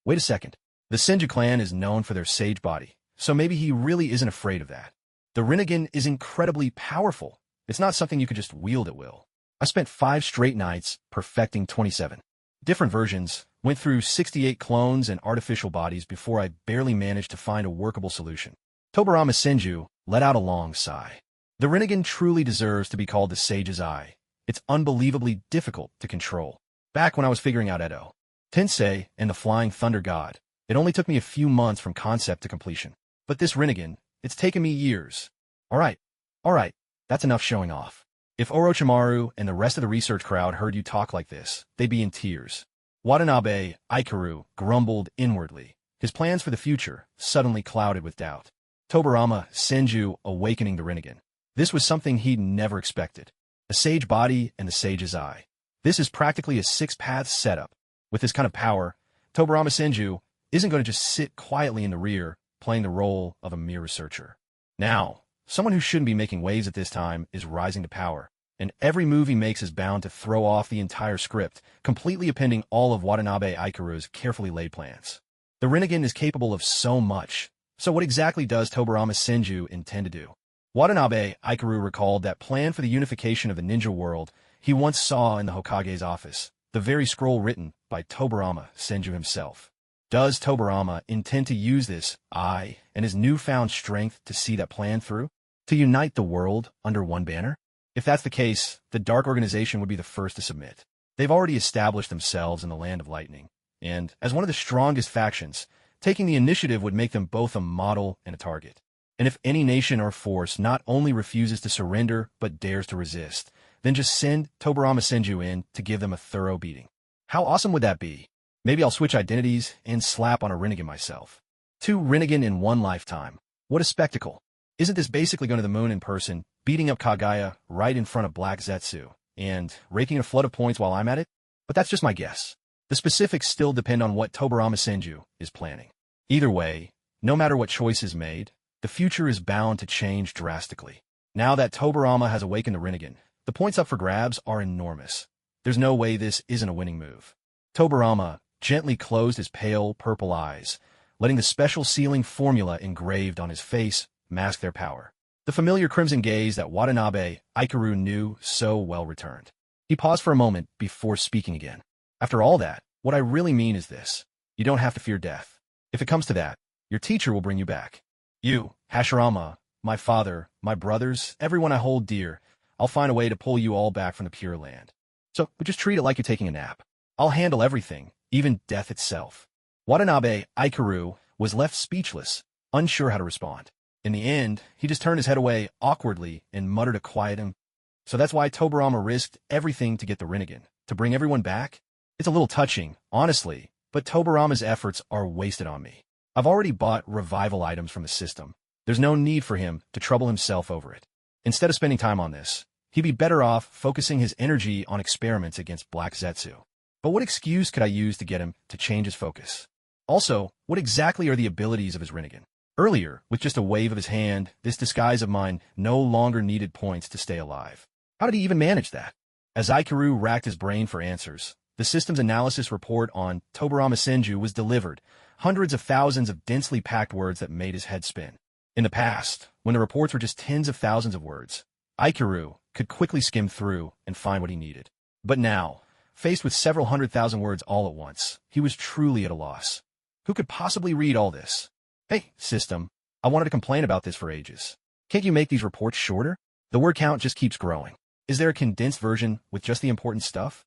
Wait a second. The Senju clan is known for their sage body, so maybe he really isn't afraid of that. The Rinnegan is incredibly powerful. It's not something you could just wield at will. I spent 5 straight nights perfecting 27 different versions, went through 68 clones and artificial bodies before I barely managed to find a workable solution. Tobarama Senju let out a long sigh. The Rinnegan truly deserves to be called the Sage's Eye. It's unbelievably difficult to control. Back when I was figuring out Edo, Tensei, and the Flying Thunder God, it only took me a few months from concept to completion. But this Rinnegan, it's taken me years. All right, that's enough showing off. If Orochimaru and the rest of the research crowd heard you talk like this, they'd be in tears. Watanabe Aikaru grumbled inwardly, his plans for the future suddenly clouded with doubt. Tobarama Senju awakening the Rinnegan. This was something he'd never expected. A sage body and the Sage's Eye. This is practically a 6-path setup. With this kind of power, Tobarama Senju isn't going to just sit quietly in the rear, playing the role of a mere researcher. Now, someone who shouldn't be making waves at this time is rising to power, and every move he makes is bound to throw off the entire script, completely appending all of Watanabe Aikaru's carefully laid plans. The Rinnegan is capable of so much, so what exactly does Tobarama Senju intend to do? Watanabe Aikaru recalled that plan for the unification of the ninja world he once saw in the Hokage's office, the very scroll written by Tobarama Senju himself. Does Tobarama intend to use this eye and his newfound strength to see that plan through? To unite the world under one banner? If that's the case, the Dark Organization would be the first to submit. They've already established themselves in the Land of Lightning, and as one of the strongest factions, taking the initiative would make them both a model and a target. And if any nation or force not only refuses to surrender but dares to resist, then just send Tobarama Senju in to give them a thorough beating. How awesome would that be? Maybe I'll switch identities and slap on a Rinnegan myself. 2 Rinnegan in one lifetime. What a spectacle. Isn't this basically going to the moon in person, beating up Kagaya right in front of Black Zetsu, and raking a flood of points while I'm at it? But that's just my guess. The specifics still depend on what Tobarama Senju is planning. Either way, no matter what choice is made, the future is bound to change drastically. Now that Tobarama has awakened the Rinnegan, the points up for grabs are enormous. There's no way this isn't a winning move. Tobarama gently closed his pale purple eyes, letting the special sealing formula engraved on his face mask their power. The familiar crimson gaze that Watanabe Ikaru knew so well returned. He paused for a moment before speaking again. After all that, what I really mean is this. You don't have to fear death. If it comes to that, your teacher will bring you back. You, Hashirama, my father, my brothers, everyone I hold dear, I'll find a way to pull you all back from the Pure Land. So just treat it like you're taking a nap. I'll handle everything, even death itself. Watanabe Ikaru was left speechless, unsure how to respond. In the end, he just turned his head away awkwardly and muttered a quiet So that's why Tobarama risked everything to get the Rinnegan, to bring everyone back? It's a little touching, honestly, but Tobarama's efforts are wasted on me. I've already bought revival items from the system. There's no need for him to trouble himself over it. Instead of spending time on this, he'd be better off focusing his energy on experiments against Black Zetsu. But what excuse could I use to get him to change his focus? Also, what exactly are the abilities of his Rinnegan? Earlier, with just a wave of his hand, this disguise of mine no longer needed points to stay alive. How did he even manage that? As Ikaru racked his brain for answers, the system's analysis report on Tobarama Senju was delivered, hundreds of thousands of densely packed words that made his head spin. In the past, when the reports were just tens of thousands of words, Ikaru could quickly skim through and find what he needed. But now, faced with several 100,000 words all at once, he was truly at a loss. Who could possibly read all this? Hey, system, I wanted to complain about this for ages. Can't you make these reports shorter? The word count just keeps growing. Is there a condensed version with just the important stuff?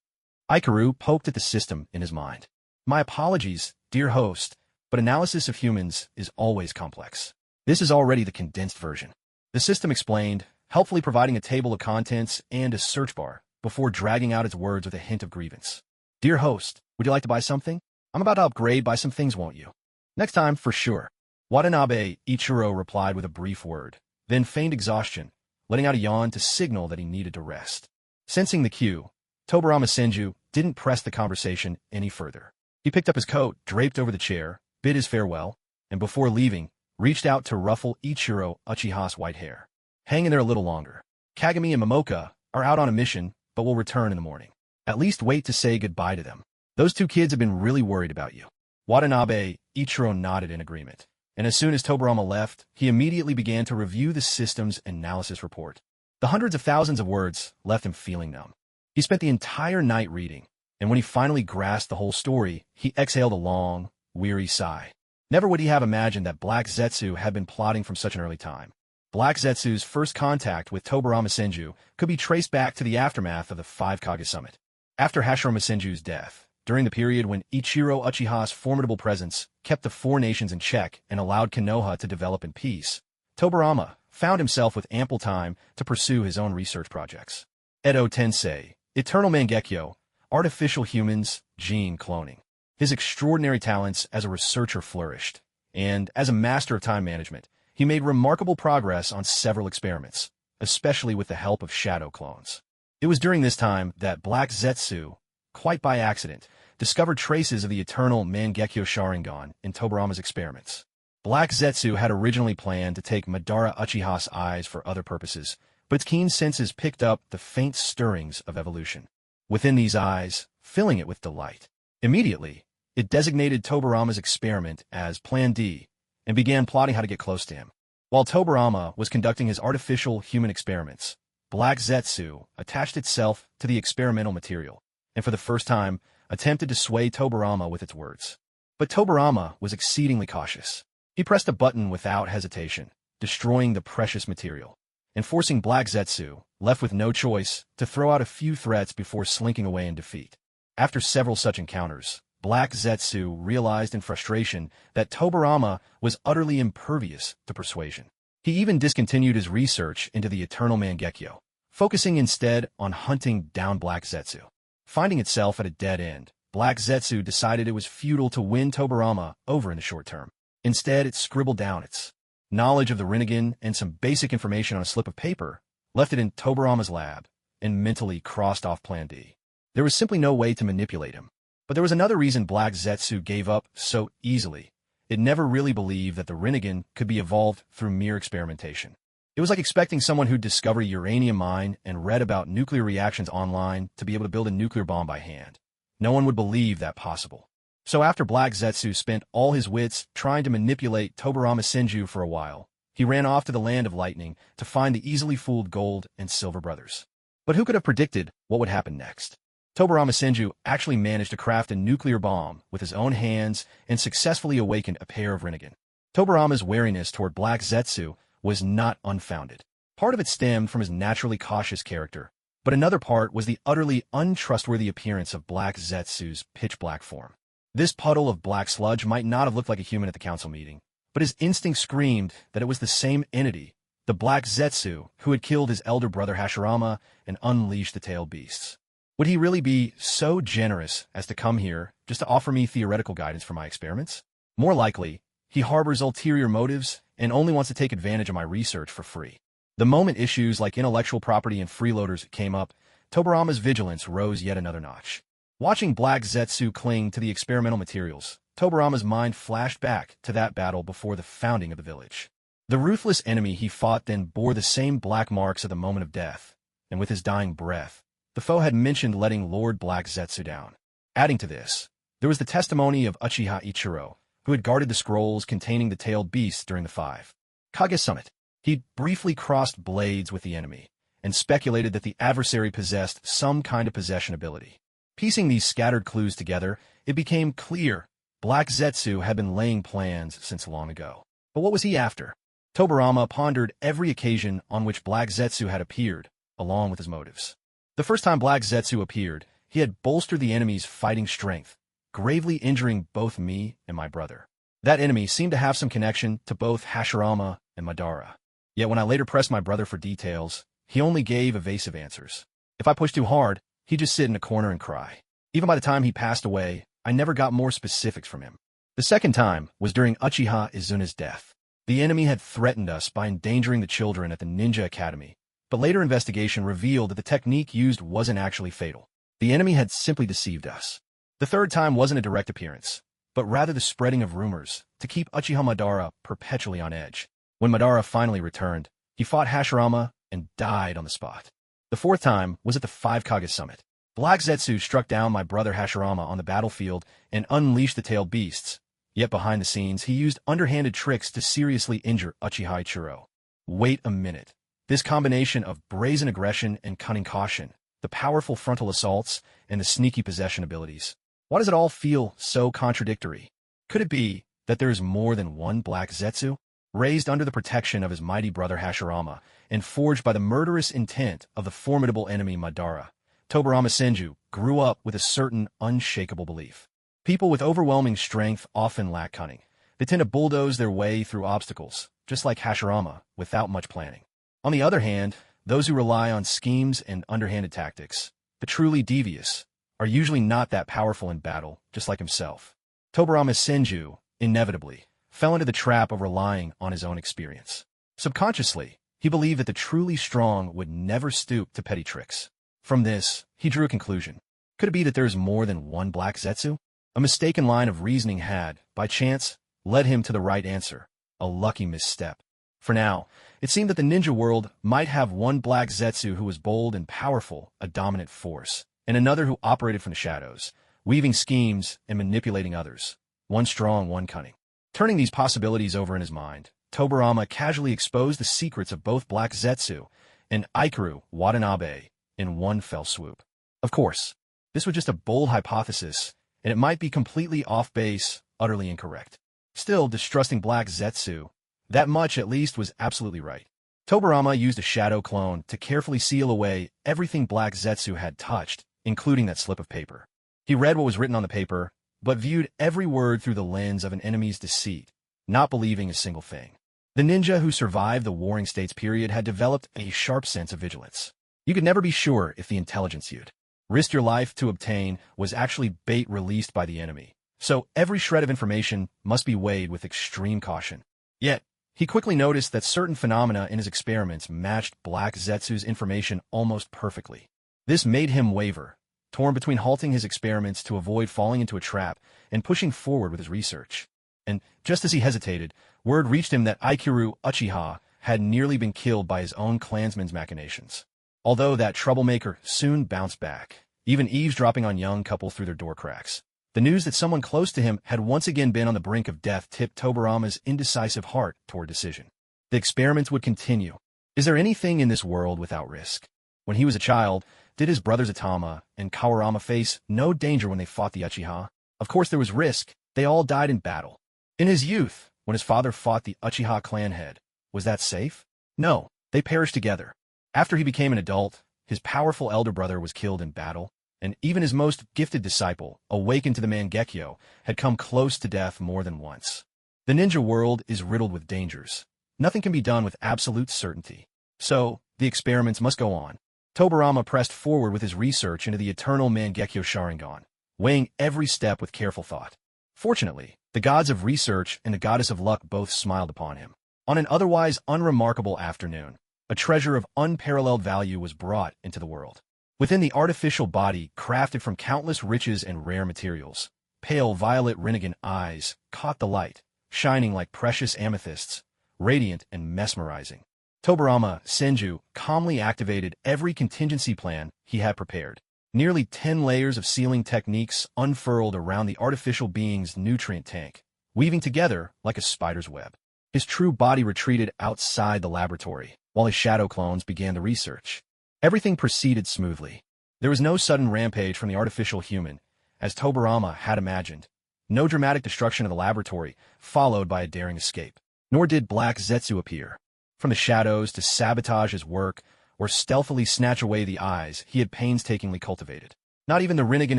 Ikaru poked at the system in his mind. My apologies, dear host, but analysis of humans is always complex. This is already the condensed version. The system explained, helpfully providing a table of contents and a search bar before dragging out its words with a hint of grievance. Dear host, would you like to buy something? I'm about to upgrade, buy some things, won't you? Next time, for sure. Watanabe Ichiro replied with a brief word, then feigned exhaustion, letting out a yawn to signal that he needed to rest. Sensing the cue, Tobarama Senju didn't press the conversation any further. He picked up his coat, draped over the chair, bid his farewell, and before leaving, reached out to ruffle Ichiro Uchiha's white hair. Hang in there a little longer. Kagami and Momoka are out on a mission, but will return in the morning. At least wait to say goodbye to them. Those 2 kids have been really worried about you. Watanabe Ichiro nodded in agreement, and as soon as Tobarama left, he immediately began to review the system's analysis report. The hundreds of thousands of words left him feeling numb. He spent the entire night reading, and when he finally grasped the whole story, he exhaled a long, weary sigh. Never would he have imagined that Black Zetsu had been plotting from such an early time. Black Zetsu's first contact with Tobarama Senju could be traced back to the aftermath of the 5 Kage Summit. After Hashirama Senju's death, during the period when Ichiro Uchiha's formidable presence kept the 4 nations in check and allowed Konoha to develop in peace, Tobarama found himself with ample time to pursue his own research projects. Edo Tensei, Eternal Mangekyo, Artificial Humans, Gene Cloning. His extraordinary talents as a researcher flourished, and as a master of time management, he made remarkable progress on several experiments, especially with the help of shadow clones. It was during this time that Black Zetsu, quite by accident, discovered traces of the Eternal Mangekyo Sharingan in Tobarama's experiments. Black Zetsu had originally planned to take Madara Uchiha's eyes for other purposes, but its keen senses picked up the faint stirrings of evolution within these eyes, filling it with delight. Immediately, it designated Tobarama's experiment as Plan D and began plotting how to get close to him. While Tobarama was conducting his artificial human experiments, Black Zetsu attached itself to the experimental material, and for the first time, attempted to sway Tobarama with its words. But Tobarama was exceedingly cautious. He pressed a button without hesitation, destroying the precious material. and forcing Black Zetsu, left with no choice, to throw out a few threats before slinking away in defeat. After several such encounters, Black Zetsu realized in frustration that Tobirama was utterly impervious to persuasion. He even discontinued his research into the eternal Mangekyo, focusing instead on hunting down Black Zetsu. Finding itself at a dead end, Black Zetsu decided it was futile to win Tobirama over in the short term. Instead, it scribbled down its knowledge of the Rinnegan and some basic information on a slip of paper, left it in Tobirama's lab, and mentally crossed off Plan D. There was simply no way to manipulate him. But there was another reason Black Zetsu gave up so easily. It never really believed that the Rinnegan could be evolved through mere experimentation. It was like expecting someone who'd discovered a uranium mine and read about nuclear reactions online to be able to build a nuclear bomb by hand. No one would believe that possible. So after Black Zetsu spent all his wits trying to manipulate Tobirama Senju for a while, he ran off to the Land of Lightning to find the easily fooled Gold and Silver brothers. But who could have predicted what would happen next? Tobirama Senju actually managed to craft a nuclear bomb with his own hands and successfully awakened a pair of Rinnegan. Tobirama's wariness toward Black Zetsu was not unfounded. Part of it stemmed from his naturally cautious character, but another part was the utterly untrustworthy appearance of Black Zetsu's pitch-black form. This puddle of black sludge might not have looked like a human at the council meeting, but his instinct screamed that it was the same entity, the Black Zetsu, who had killed his elder brother Hashirama and unleashed the tailed beasts. Would he really be so generous as to come here just to offer me theoretical guidance for my experiments? More likely, he harbors ulterior motives and only wants to take advantage of my research for free. The moment issues like intellectual property and freeloaders came up, Tobirama's vigilance rose yet another notch. Watching Black Zetsu cling to the experimental materials, Tobirama's mind flashed back to that battle before the founding of the village. The ruthless enemy he fought then bore the same black marks at the moment of death, and with his dying breath, the foe had mentioned letting Lord Black Zetsu down. Adding to this, there was the testimony of Uchiha Ichiro, who had guarded the scrolls containing the tailed beasts during the 5 Kage Summit. He'd briefly crossed blades with the enemy, and speculated that the adversary possessed some kind of possession ability. Piecing these scattered clues together, it became clear Black Zetsu had been laying plans since long ago. But what was he after? Tobirama pondered every occasion on which Black Zetsu had appeared, along with his motives. The first time Black Zetsu appeared, he had bolstered the enemy's fighting strength, gravely injuring both me and my brother. That enemy seemed to have some connection to both Hashirama and Madara. Yet when I later pressed my brother for details, he only gave evasive answers. If I pushed too hard, he'd just sit in a corner and cry. Even by the time he passed away, I never got more specifics from him. The second time was during Uchiha Izuna's death. The enemy had threatened us by endangering the children at the Ninja Academy, but later investigation revealed that the technique used wasn't actually fatal. The enemy had simply deceived us. The third time wasn't a direct appearance, but rather the spreading of rumors to keep Uchiha Madara perpetually on edge. When Madara finally returned, he fought Hashirama and died on the spot. The fourth time was at the 5 Kage Summit. Black Zetsu struck down my brother Hashirama on the battlefield and unleashed the tailed beasts. Yet behind the scenes, he used underhanded tricks to seriously injure Uchiha Ichiro. Wait a minute. This combination of brazen aggression and cunning caution, the powerful frontal assaults, and the sneaky possession abilities. Why does it all feel so contradictory? Could it be that there is more than one Black Zetsu? Raised under the protection of his mighty brother Hashirama, and forged by the murderous intent of the formidable enemy Madara, Tobirama Senju grew up with a certain unshakable belief. People with overwhelming strength often lack cunning. They tend to bulldoze their way through obstacles, just like Hashirama, without much planning. On the other hand, those who rely on schemes and underhanded tactics, the truly devious, are usually not that powerful in battle, just like himself. Tobirama Senju, inevitably, fell into the trap of relying on his own experience. Subconsciously, he believed that the truly strong would never stoop to petty tricks. From this, he drew a conclusion. Could it be that there is more than one Black Zetsu? A mistaken line of reasoning had, by chance, led him to the right answer, a lucky misstep. For now, it seemed that the ninja world might have one Black Zetsu who was bold and powerful, a dominant force, and another who operated from the shadows, weaving schemes and manipulating others, one strong, one cunning. Turning these possibilities over in his mind, Tobirama casually exposed the secrets of both Black Zetsu and Ikeru Watanabe in one fell swoop. Of course, this was just a bold hypothesis, and it might be completely off base, utterly incorrect. Still, distrusting Black Zetsu, that much at least was absolutely right. Tobarama used a shadow clone to carefully seal away everything Black Zetsu had touched, including that slip of paper. He read what was written on the paper, but viewed every word through the lens of an enemy's deceit, not believing a single thing. The ninja who survived the Warring States period had developed a sharp sense of vigilance. You could never be sure if the intelligence you'd risked your life to obtain was actually bait released by the enemy, so every shred of information must be weighed with extreme caution. Yet, he quickly noticed that certain phenomena in his experiments matched Black Zetsu's information almost perfectly. This made him waver, torn between halting his experiments to avoid falling into a trap and pushing forward with his research. And just as he hesitated, word reached him that Aikuru Uchiha had nearly been killed by his own clansman's machinations. Although that troublemaker soon bounced back, even eavesdropping on young couples through their door cracks. The news that someone close to him had once again been on the brink of death tipped Tobarama's indecisive heart toward decision. The experiments would continue. Is there anything in this world without risk? When he was a child, did his brothers Atama and Kawarama face no danger when they fought the Uchiha? Of course there was risk. They all died in battle. In his youth, when his father fought the Uchiha clan head, was that safe? No, they perished together. After he became an adult, his powerful elder brother was killed in battle, and even his most gifted disciple, awakened to the Mangekyo, had come close to death more than once. The ninja world is riddled with dangers. Nothing can be done with absolute certainty. So, the experiments must go on. Tobarama pressed forward with his research into the eternal Mangekyo Sharingan, weighing every step with careful thought. Fortunately, the gods of research and the goddess of luck both smiled upon him. On an otherwise unremarkable afternoon, a treasure of unparalleled value was brought into the world. Within the artificial body crafted from countless riches and rare materials, pale violet Rinnegan eyes caught the light, shining like precious amethysts, radiant and mesmerizing. Tobarama Senju calmly activated every contingency plan he had prepared. Nearly 10 layers of sealing techniques unfurled around the artificial being's nutrient tank, weaving together like a spider's web. His true body retreated outside the laboratory, while his shadow clones began the research. Everything proceeded smoothly. There was no sudden rampage from the artificial human, as Tobarama had imagined. No dramatic destruction of the laboratory, followed by a daring escape. Nor did Black Zetsu appear. From the shadows to sabotage his work, or stealthily snatch away the eyes he had painstakingly cultivated. Not even the Rinnegan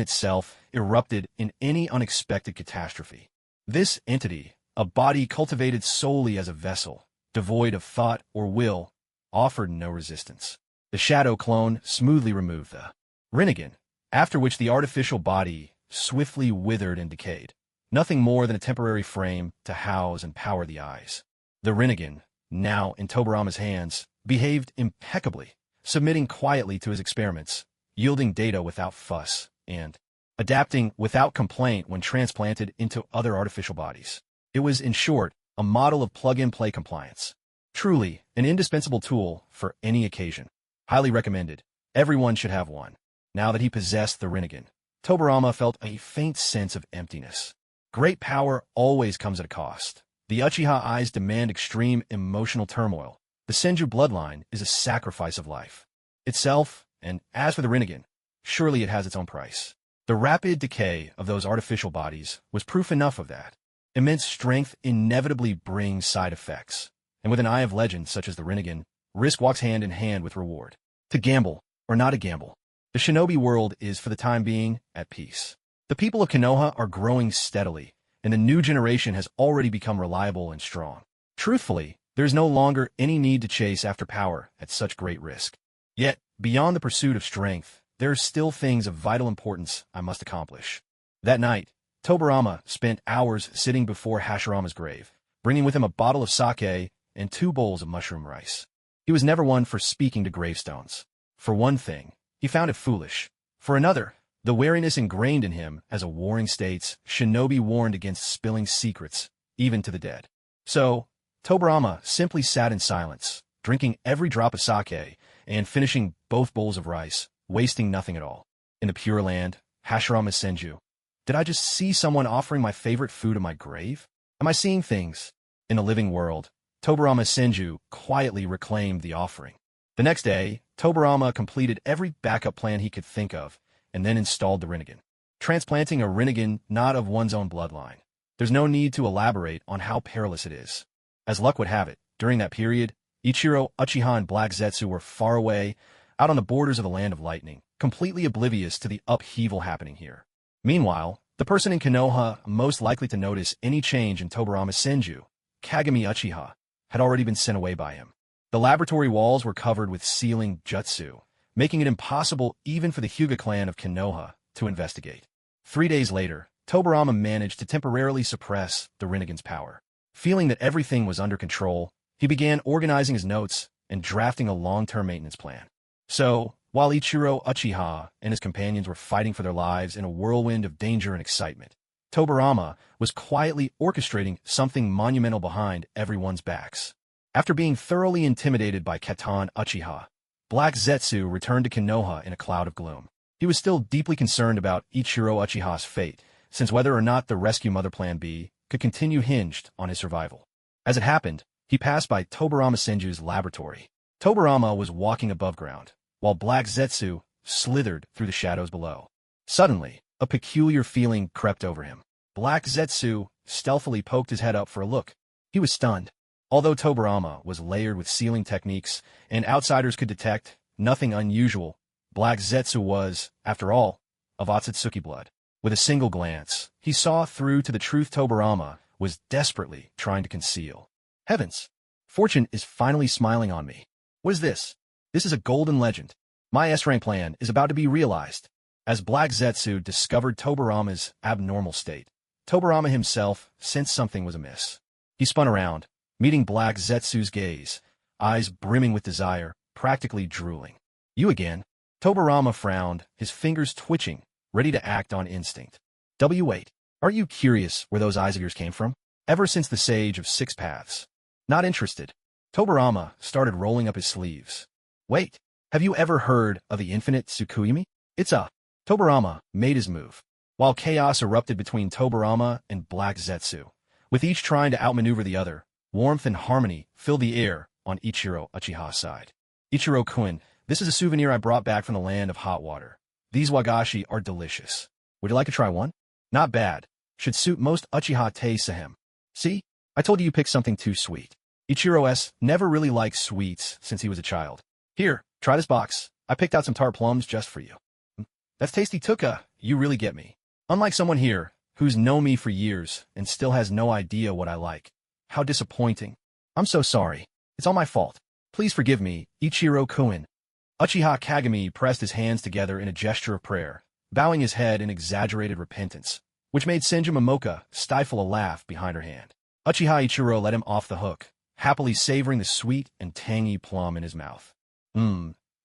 itself erupted in any unexpected catastrophe. This entity, a body cultivated solely as a vessel, devoid of thought or will, offered no resistance. The shadow clone smoothly removed the Rinnegan, after which the artificial body swiftly withered and decayed. Nothing more than a temporary frame to house and power the eyes. The Rinnegan, now in Tobarama's hands, behaved impeccably, submitting quietly to his experiments, yielding data without fuss, and adapting without complaint when transplanted into other artificial bodies. It was, in short, a model of plug-and-play compliance. Truly, an indispensable tool for any occasion. Highly recommended. Everyone should have one. Now that he possessed the Rinnegan, Tobarama felt a faint sense of emptiness. Great power always comes at a cost. The Uchiha eyes demand extreme emotional turmoil. The Senju bloodline is a sacrifice of life itself, and as for the Rinnegan, surely it has its own price. The rapid decay of those artificial bodies was proof enough of that. Immense strength inevitably brings side effects, and with an eye of legend such as the Rinnegan, risk walks hand in hand with reward. To gamble, or not a gamble, the shinobi world is, for the time being, at peace. The people of Konoha are growing steadily, and the new generation has already become reliable and strong. Truthfully, there is no longer any need to chase after power at such great risk. Yet, beyond the pursuit of strength, there are still things of vital importance I must accomplish. That night, Tobarama spent hours sitting before Hashirama's grave, bringing with him a bottle of sake and 2 bowls of mushroom rice. He was never one for speaking to gravestones. For one thing, he found it foolish. For another, the wariness ingrained in him as a Warring States shinobi warned against spilling secrets, even to the dead. So, Tobarama simply sat in silence, drinking every drop of sake and finishing both bowls of rice, wasting nothing at all. In the Pure Land, Hashirama Senju, did I just see someone offering my favorite food at my grave? Am I seeing things? In the living world, Tobarama Senju quietly reclaimed the offering. The next day, Tobarama completed every backup plan he could think of, and then installed the Rinnegan. Transplanting a Rinnegan not of one's own bloodline. There's no need to elaborate on how perilous it is. As luck would have it, during that period, Ichiro, Uchiha, and Black Zetsu were far away, out on the borders of the Land of Lightning, completely oblivious to the upheaval happening here. Meanwhile, the person in Konoha most likely to notice any change in Tobarama's Senju, Kagami Uchiha, had already been sent away by him. The laboratory walls were covered with sealing jutsu, making it impossible even for the Hyuga clan of Konoha to investigate. 3 days later, Tobarama managed to temporarily suppress the Rinnegan's power. Feeling that everything was under control, he began organizing his notes and drafting a long-term maintenance plan. So, while Ichiro Uchiha and his companions were fighting for their lives in a whirlwind of danger and excitement, Tobarama was quietly orchestrating something monumental behind everyone's backs. After being thoroughly intimidated by Katan Uchiha, Black Zetsu returned to Konoha in a cloud of gloom. He was still deeply concerned about Ichiro Uchiha's fate, since whether or not the Rescue Mother Plan B could continue hinged on his survival. As it happened, he passed by Tobarama Senju's laboratory. Tobarama was walking above ground, while Black Zetsu slithered through the shadows below. Suddenly, a peculiar feeling crept over him. Black Zetsu stealthily poked his head up for a look. He was stunned. Although Tobarama was layered with sealing techniques and outsiders could detect nothing unusual, Black Zetsu was, after all, of Otsutsuki blood. With a single glance, he saw through to the truth Tobarama was desperately trying to conceal. Heavens! Fortune is finally smiling on me. What is this? This is a golden legend. My S-rank plan is about to be realized. As Black Zetsu discovered Tobarama's abnormal state, Tobarama himself sensed something was amiss. He spun around, meeting Black Zetsu's gaze, eyes brimming with desire, practically drooling. You again? Tobarama frowned, his fingers twitching, ready to act on instinct. Wait, are you curious where those eyes of yours came from? Ever since the Sage of Six Paths. Not interested. Tobarama started rolling up his sleeves. Wait, have you ever heard of the infinite Tsukuyumi? It's a... Tobarama made his move, while chaos erupted between Tobarama and Black Zetsu, with each trying to outmaneuver the other. Warmth and harmony filled the air on Ichiro Uchiha's side. Ichiro-kun, this is a souvenir I brought back from the land of hot water. These wagashi are delicious. Would you like to try one? Not bad. Should suit most Uchiha tastes of him. See? I told you picked something too sweet. Ichiro S. never really liked sweets since he was a child. Here, try this box. I picked out some tart plums just for you. That's tasty tuka. You really get me. Unlike someone here, who's known me for years and still has no idea what I like. How disappointing. I'm so sorry. It's all my fault. Please forgive me, Ichiro-kun. Uchiha Kagami pressed his hands together in a gesture of prayer, bowing his head in exaggerated repentance, which made Senju Momoka stifle a laugh behind her hand. Uchiha Ichiro let him off the hook, happily savoring the sweet and tangy plum in his mouth.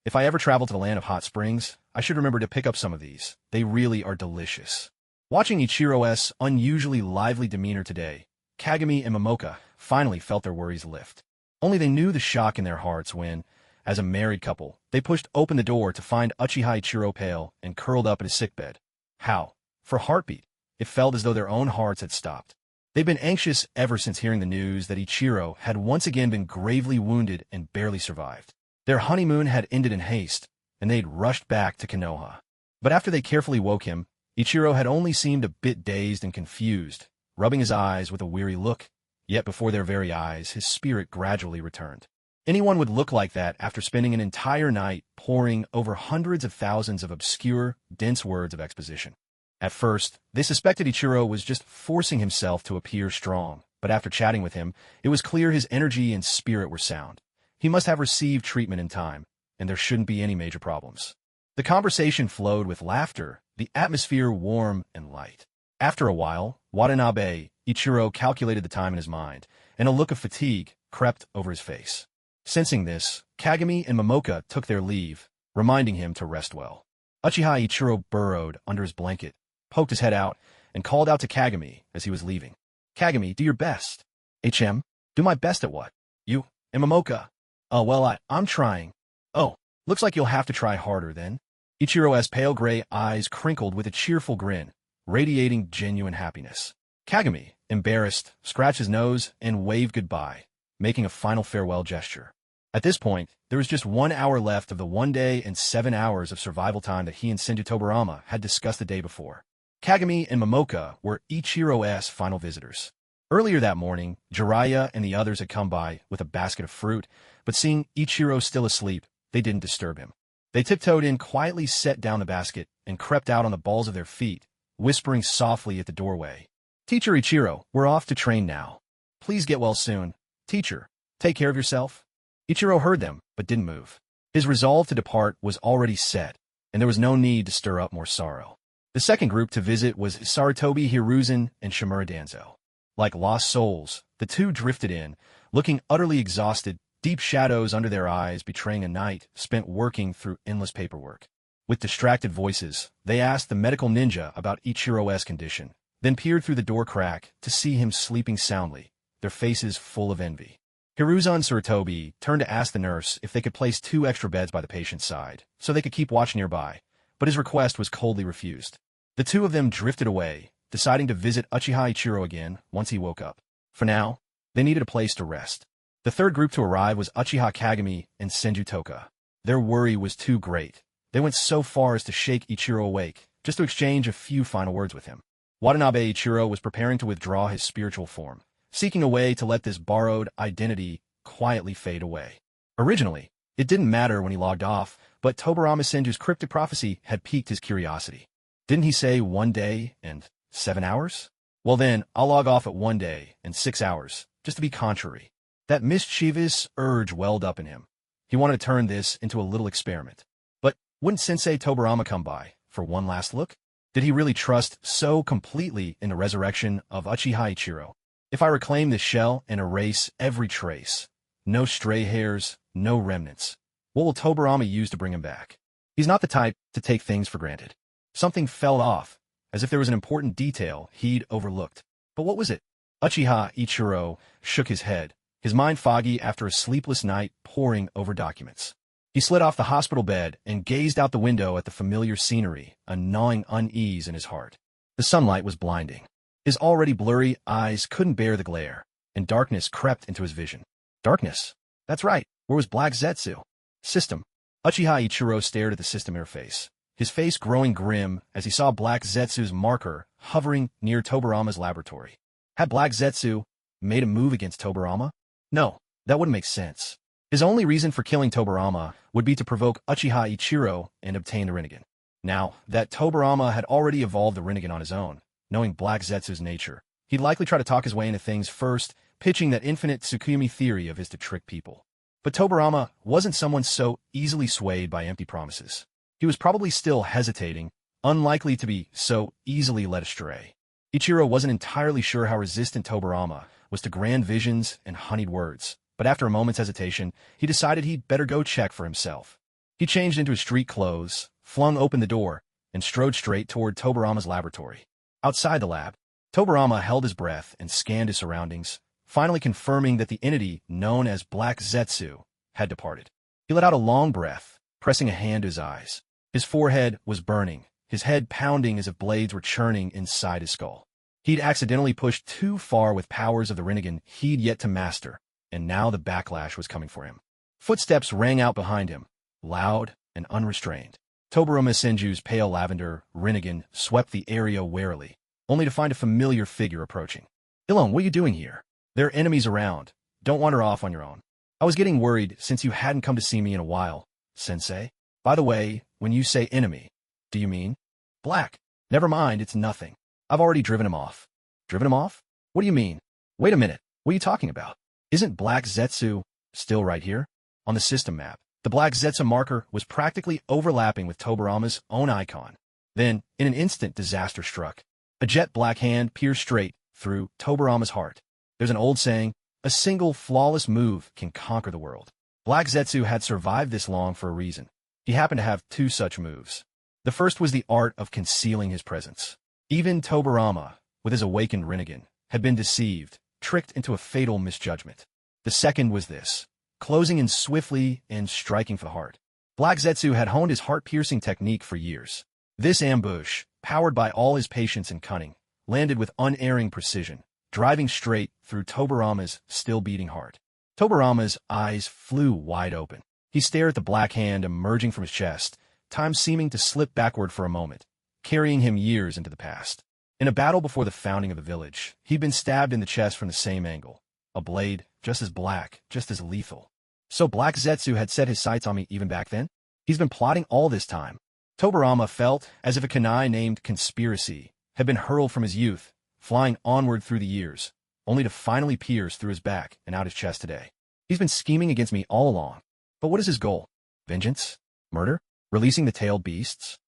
If I ever travel to the land of hot springs, I should remember to pick up some of these. They really are delicious. Watching Ichiro's unusually lively demeanor today, Kagami and Momoka finally felt their worries lift. Only they knew the shock in their hearts when, as a married couple, they pushed open the door to find Uchiha Ichiro pale and curled up in his sickbed. How? For a heartbeat, it felt as though their own hearts had stopped. They'd been anxious ever since hearing the news that Ichiro had once again been gravely wounded and barely survived. Their honeymoon had ended in haste, and they'd rushed back to Konoha. But after they carefully woke him, Ichiro had only seemed a bit dazed and confused, rubbing his eyes with a weary look, yet before their very eyes his spirit gradually returned. Anyone would look like that after spending an entire night poring over hundreds of thousands of obscure, dense words of exposition. At first, they suspected Ichiro was just forcing himself to appear strong, but after chatting with him, it was clear his energy and spirit were sound. He must have received treatment in time, and there shouldn't be any major problems. The conversation flowed with laughter, the atmosphere warm and light. After a while, Watanabe, Ichiro calculated the time in his mind, and a look of fatigue crept over his face. Sensing this, Kagami and Momoka took their leave, reminding him to rest well. Uchiha Ichiro burrowed under his blanket, poked his head out, and called out to Kagami as he was leaving. Kagami, do your best. Do my best at what? You and Momoka. Well, I'm trying. Oh, looks like you'll have to try harder then. Ichiro's pale gray eyes crinkled with a cheerful grin, radiating genuine happiness. Kagami, embarrassed, scratched his nose and waved goodbye, making a final farewell gesture. At this point, there was just 1 hour left of the 1 day and 7 hours of survival time that he and Senju Tobarama had discussed the day before. Kagami and Momoka were Ichiro's final visitors. Earlier that morning, Jiraiya and the others had come by with a basket of fruit, but seeing Ichiro still asleep, they didn't disturb him. They tiptoed in, quietly set down the basket, and crept out on the balls of their feet, whispering softly at the doorway. "Teacher Ichiro, we're off to train now. Please get well soon. Teacher, take care of yourself." Ichiro heard them, but didn't move. His resolve to depart was already set, and there was no need to stir up more sorrow. The second group to visit was Sarutobi Hiruzen and Shimura Danzo. Like lost souls, the two drifted in, looking utterly exhausted, deep shadows under their eyes betraying a night spent working through endless paperwork. With distracted voices, they asked the medical ninja about Ichiro's condition, then peered through the door crack to see him sleeping soundly, their faces full of envy. Hiruzen and Sarutobi turned to ask the nurse if they could place 2 extra beds by the patient's side, so they could keep watch nearby, but his request was coldly refused. The two of them drifted away, deciding to visit Uchiha Ichiro again once he woke up. For now, they needed a place to rest. The third group to arrive was Uchiha Kagami and Senju Toka. Their worry was too great. They went so far as to shake Ichiro awake, just to exchange a few final words with him. Watanabe Ichiro was preparing to withdraw his spiritual form, seeking a way to let this borrowed identity quietly fade away. Originally, it didn't matter when he logged off, but Tobarama Senju's cryptic prophecy had piqued his curiosity. Didn't he say 1 day and 7 hours? Well then, I'll log off at 1 day and 6 hours, just to be contrary. That mischievous urge welled up in him. He wanted to turn this into a little experiment. But wouldn't Sensei Tobarama come by for one last look? Did he really trust so completely in the resurrection of Uchiha Ichiro? If I reclaim this shell and erase every trace, no stray hairs, no remnants, what will Tobarama use to bring him back? He's not the type to take things for granted. Something fell off, as if there was an important detail he'd overlooked. But what was it? Uchiha Ichiro shook his head, his mind foggy after a sleepless night poring over documents. He slid off the hospital bed and gazed out the window at the familiar scenery, a gnawing unease in his heart. The sunlight was blinding. His already blurry eyes couldn't bear the glare, and darkness crept into his vision. Darkness? That's right. Where was Black Zetsu? System. Uchiha Ichiro stared at the system interface, his face growing grim as he saw Black Zetsu's marker hovering near Tobarama's laboratory. Had Black Zetsu made a move against Tobarama? No, that wouldn't make sense. His only reason for killing Tobarama would be to provoke Uchiha Ichiro and obtain the Rinnegan. Now that Tobarama had already evolved the Rinnegan on his own, knowing Black Zetsu's nature, he'd likely try to talk his way into things first, pitching that infinite Tsukumi theory of his to trick people. But Tobarama wasn't someone so easily swayed by empty promises. He was probably still hesitating, unlikely to be so easily led astray. Ichiro wasn't entirely sure how resistant Tobarama was to grand visions and honeyed words, but after a moment's hesitation, he decided he'd better go check for himself. He changed into his street clothes, flung open the door, and strode straight toward Tobarama's laboratory. Outside the lab, Tobarama held his breath and scanned his surroundings, finally confirming that the entity known as Black Zetsu had departed. He let out a long breath, pressing a hand to his eyes. His forehead was burning, his head pounding as if blades were churning inside his skull. He'd accidentally pushed too far with powers of the Rinnegan he'd yet to master, and now the backlash was coming for him. Footsteps rang out behind him, loud and unrestrained. Tobarama Senju's pale lavender Rinnegan swept the area warily, only to find a familiar figure approaching. "Ilon, what are you doing here? There are enemies around. Don't wander off on your own. I was getting worried since you hadn't come to see me in a while, Sensei. By the way, when you say enemy, do you mean Black? Never mind, it's nothing. I've already driven him off." "Driven him off? What do you mean? Wait a minute, what are you talking about? Isn't Black Zetsu still right here?" On the system map, the Black Zetsu marker was practically overlapping with Tobarama's own icon. Then, in an instant, disaster struck. A jet black hand pierced straight through Tobarama's heart. There's an old saying, a single flawless move can conquer the world. Black Zetsu had survived this long for a reason. He happened to have 2 such moves. The first was the art of concealing his presence. Even Tobarama, with his awakened Rinnegan, had been deceived, tricked into a fatal misjudgment. The second was this, closing in swiftly and striking for the heart. Black Zetsu had honed his heart-piercing technique for years. This ambush, powered by all his patience and cunning, landed with unerring precision, driving straight through Tobarama's still-beating heart. Tobarama's eyes flew wide open. He stared at the black hand emerging from his chest, time seeming to slip backward for a moment, carrying him years into the past. In a battle before the founding of the village, he'd been stabbed in the chest from the same angle. A blade, just as black, just as lethal. So Black Zetsu had set his sights on me even back then? He's been plotting all this time. Tobarama felt as if a kunai named Conspiracy had been hurled from his youth, flying onward through the years, only to finally pierce through his back and out his chest today. He's been scheming against me all along. But what is his goal? Vengeance? Murder? Releasing the tailed beasts?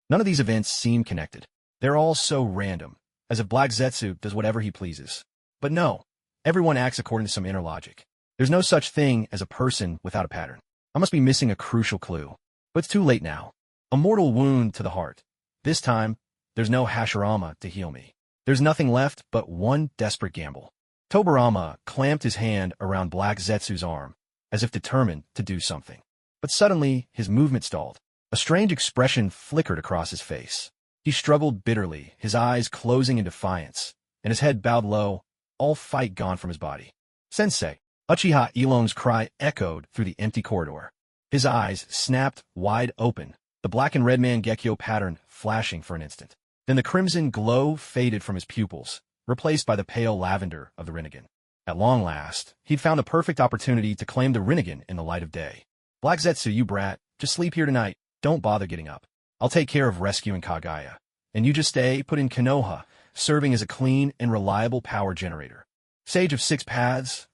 None of these events seem connected. They're all so random, as if Black Zetsu does whatever he pleases. But no, everyone acts according to some inner logic. There's no such thing as a person without a pattern. I must be missing a crucial clue. But it's too late now. A mortal wound to the heart. This time, there's no Hashirama to heal me. There's nothing left but one desperate gamble. Tobarama clamped his hand around Black Zetsu's arm, as if determined to do something. But suddenly, his movement stalled. A strange expression flickered across his face. He struggled bitterly, his eyes closing in defiance, and his head bowed low, all fight gone from his body. Sensei! Uchiha Ilong's cry echoed through the empty corridor. His eyes snapped wide open, the black and red Mangekyo pattern flashing for an instant. Then the crimson glow faded from his pupils, replaced by the pale lavender of the Rinnegan. At long last, he'd found the perfect opportunity to claim the Rinnegan in the light of day. Black Zetsu, you brat, just sleep here tonight. Don't bother getting up. I'll take care of rescuing Kagaya. And you just stay put in Konoha, serving as a clean and reliable power generator. Sage of Six Paths,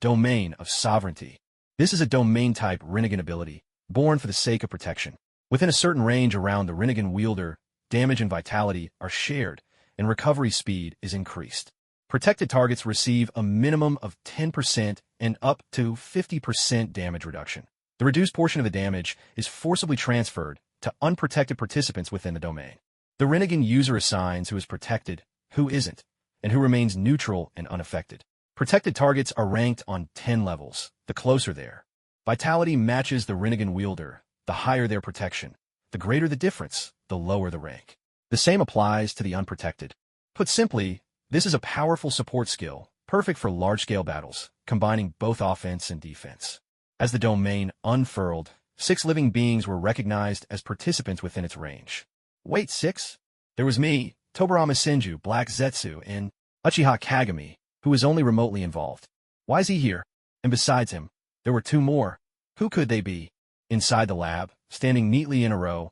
Domain of Sovereignty. This is a domain-type Rinnegan ability, born for the sake of protection. Within a certain range around the Rinnegan wielder, damage and vitality are shared, and recovery speed is increased. Protected targets receive a minimum of 10% and up to 50% damage reduction. The reduced portion of the damage is forcibly transferred to unprotected participants within the domain. The Rinnegan user assigns who is protected, who isn't, and who remains neutral and unaffected. Protected targets are ranked on 10 levels, the closer there. Vitality matches the Rinnegan wielder, the higher their protection. The greater the difference, the lower the rank. The same applies to the unprotected. Put simply, this is a powerful support skill, perfect for large-scale battles, combining both offense and defense. As the domain unfurled, 6 living beings were recognized as participants within its range. Wait, 6? There was me, Tobarama Senju, Black Zetsu, and Uchiha Kagami, who was only remotely involved. Why is he here? And besides him, there were 2 more. Who could they be? Inside the lab, standing neatly in a row.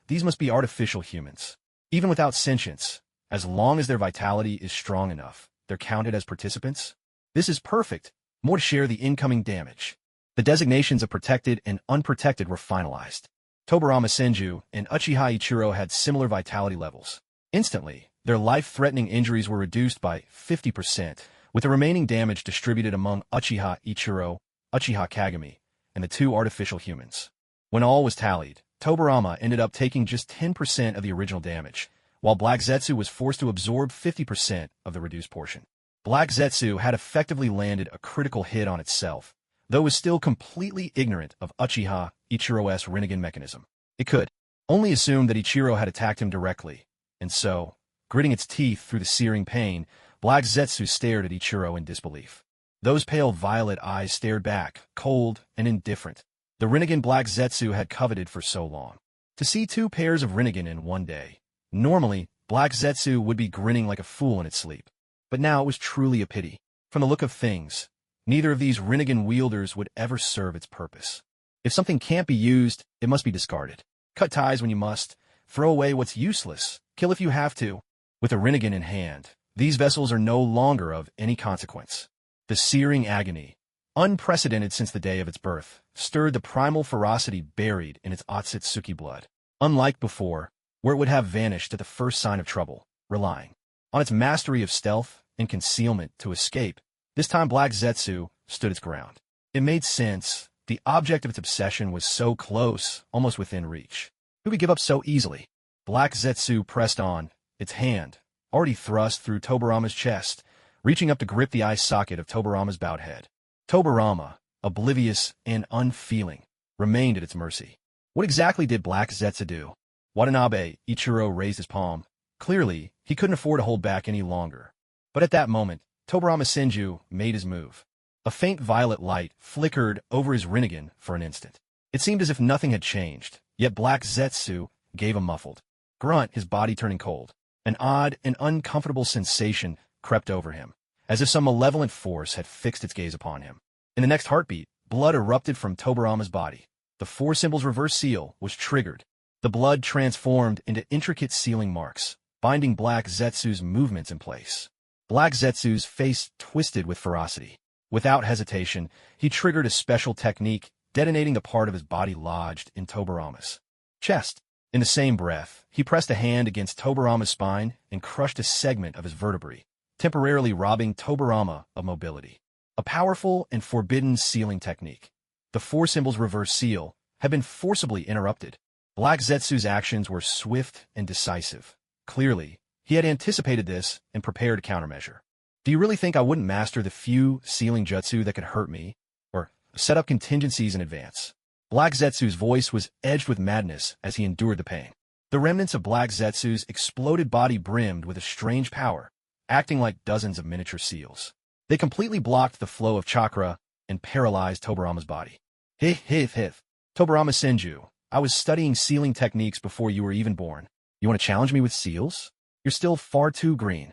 These must be artificial humans. Even without sentience, as long as their vitality is strong enough, they're counted as participants? This is perfect. More to share the incoming damage. The designations of protected and unprotected were finalized. Tobarama Senju and Uchiha Ichiro had similar vitality levels. Instantly, their life-threatening injuries were reduced by 50%, with the remaining damage distributed among Uchiha Ichiro, Uchiha Kagami, and the 2 artificial humans. When all was tallied, Tobarama ended up taking just 10% of the original damage, while Black Zetsu was forced to absorb 50% of the reduced portion. Black Zetsu had effectively landed a critical hit on itself, though was still completely ignorant of Uchiha Ichiro's Rinnegan mechanism. It could only assume that Ichiro had attacked him directly, and so, gritting its teeth through the searing pain, Black Zetsu stared at Ichiro in disbelief. Those pale violet eyes stared back, cold and indifferent. The Rinnegan Black Zetsu had coveted for so long. To see 2 pairs of Rinnegan in one day. Normally, Black Zetsu would be grinning like a fool in its sleep. But now it was truly a pity. From the look of things, neither of these Rinnegan wielders would ever serve its purpose. If something can't be used, it must be discarded. Cut ties when you must. Throw away what's useless. Kill if you have to. With a Rinnegan in hand, these vessels are no longer of any consequence. The searing agony, unprecedented since the day of its birth, stirred the primal ferocity buried in its Otsutsuki blood. Unlike before, where it would have vanished at the first sign of trouble, relying on its mastery of stealth and concealment to escape, this time Black Zetsu stood its ground. It made sense. The object of its obsession was so close, almost within reach. Who would give up so easily? Black Zetsu pressed on, its hand, already thrust through Tobarama's chest, reaching up to grip the eye socket of Tobarama's bowed head. Tobarama, oblivious and unfeeling, remained at its mercy. What exactly did Black Zetsu do? Watanabe Ichiro raised his palm. Clearly, he couldn't afford to hold back any longer. But at that moment, Tobarama Senju made his move. A faint violet light flickered over his Rinnegan for an instant. It seemed as if nothing had changed, yet Black Zetsu gave a muffled grunt, his body turning cold. An odd and uncomfortable sensation crept over him, as if some malevolent force had fixed its gaze upon him. In the next heartbeat, Blood erupted from Tobarama's body. The four symbols reverse seal was triggered. The blood transformed into intricate sealing marks, binding Black Zetsu's movements in place. Black Zetsu's face twisted with ferocity. Without hesitation, he triggered a special technique, detonating the part of his body lodged in Tobarama's chest. In the same breath, he pressed a hand against Tobarama's spine and crushed a segment of his vertebrae, temporarily robbing Tobarama of mobility. A powerful and forbidden sealing technique. The four symbols reverse seal had been forcibly interrupted. Black Zetsu's actions were swift and decisive. Clearly, he had anticipated this and prepared a countermeasure. Do you really think I wouldn't master the few sealing jutsu that could hurt me, or set up contingencies in advance? Black Zetsu's voice was edged with madness as he endured the pain. The remnants of Black Zetsu's exploded body brimmed with a strange power, acting like dozens of miniature seals. They completely blocked the flow of chakra and paralyzed Tobarama's body. Hif. Tobarama Senju, I was studying sealing techniques before you were even born. You want to challenge me with seals? You're still far too green.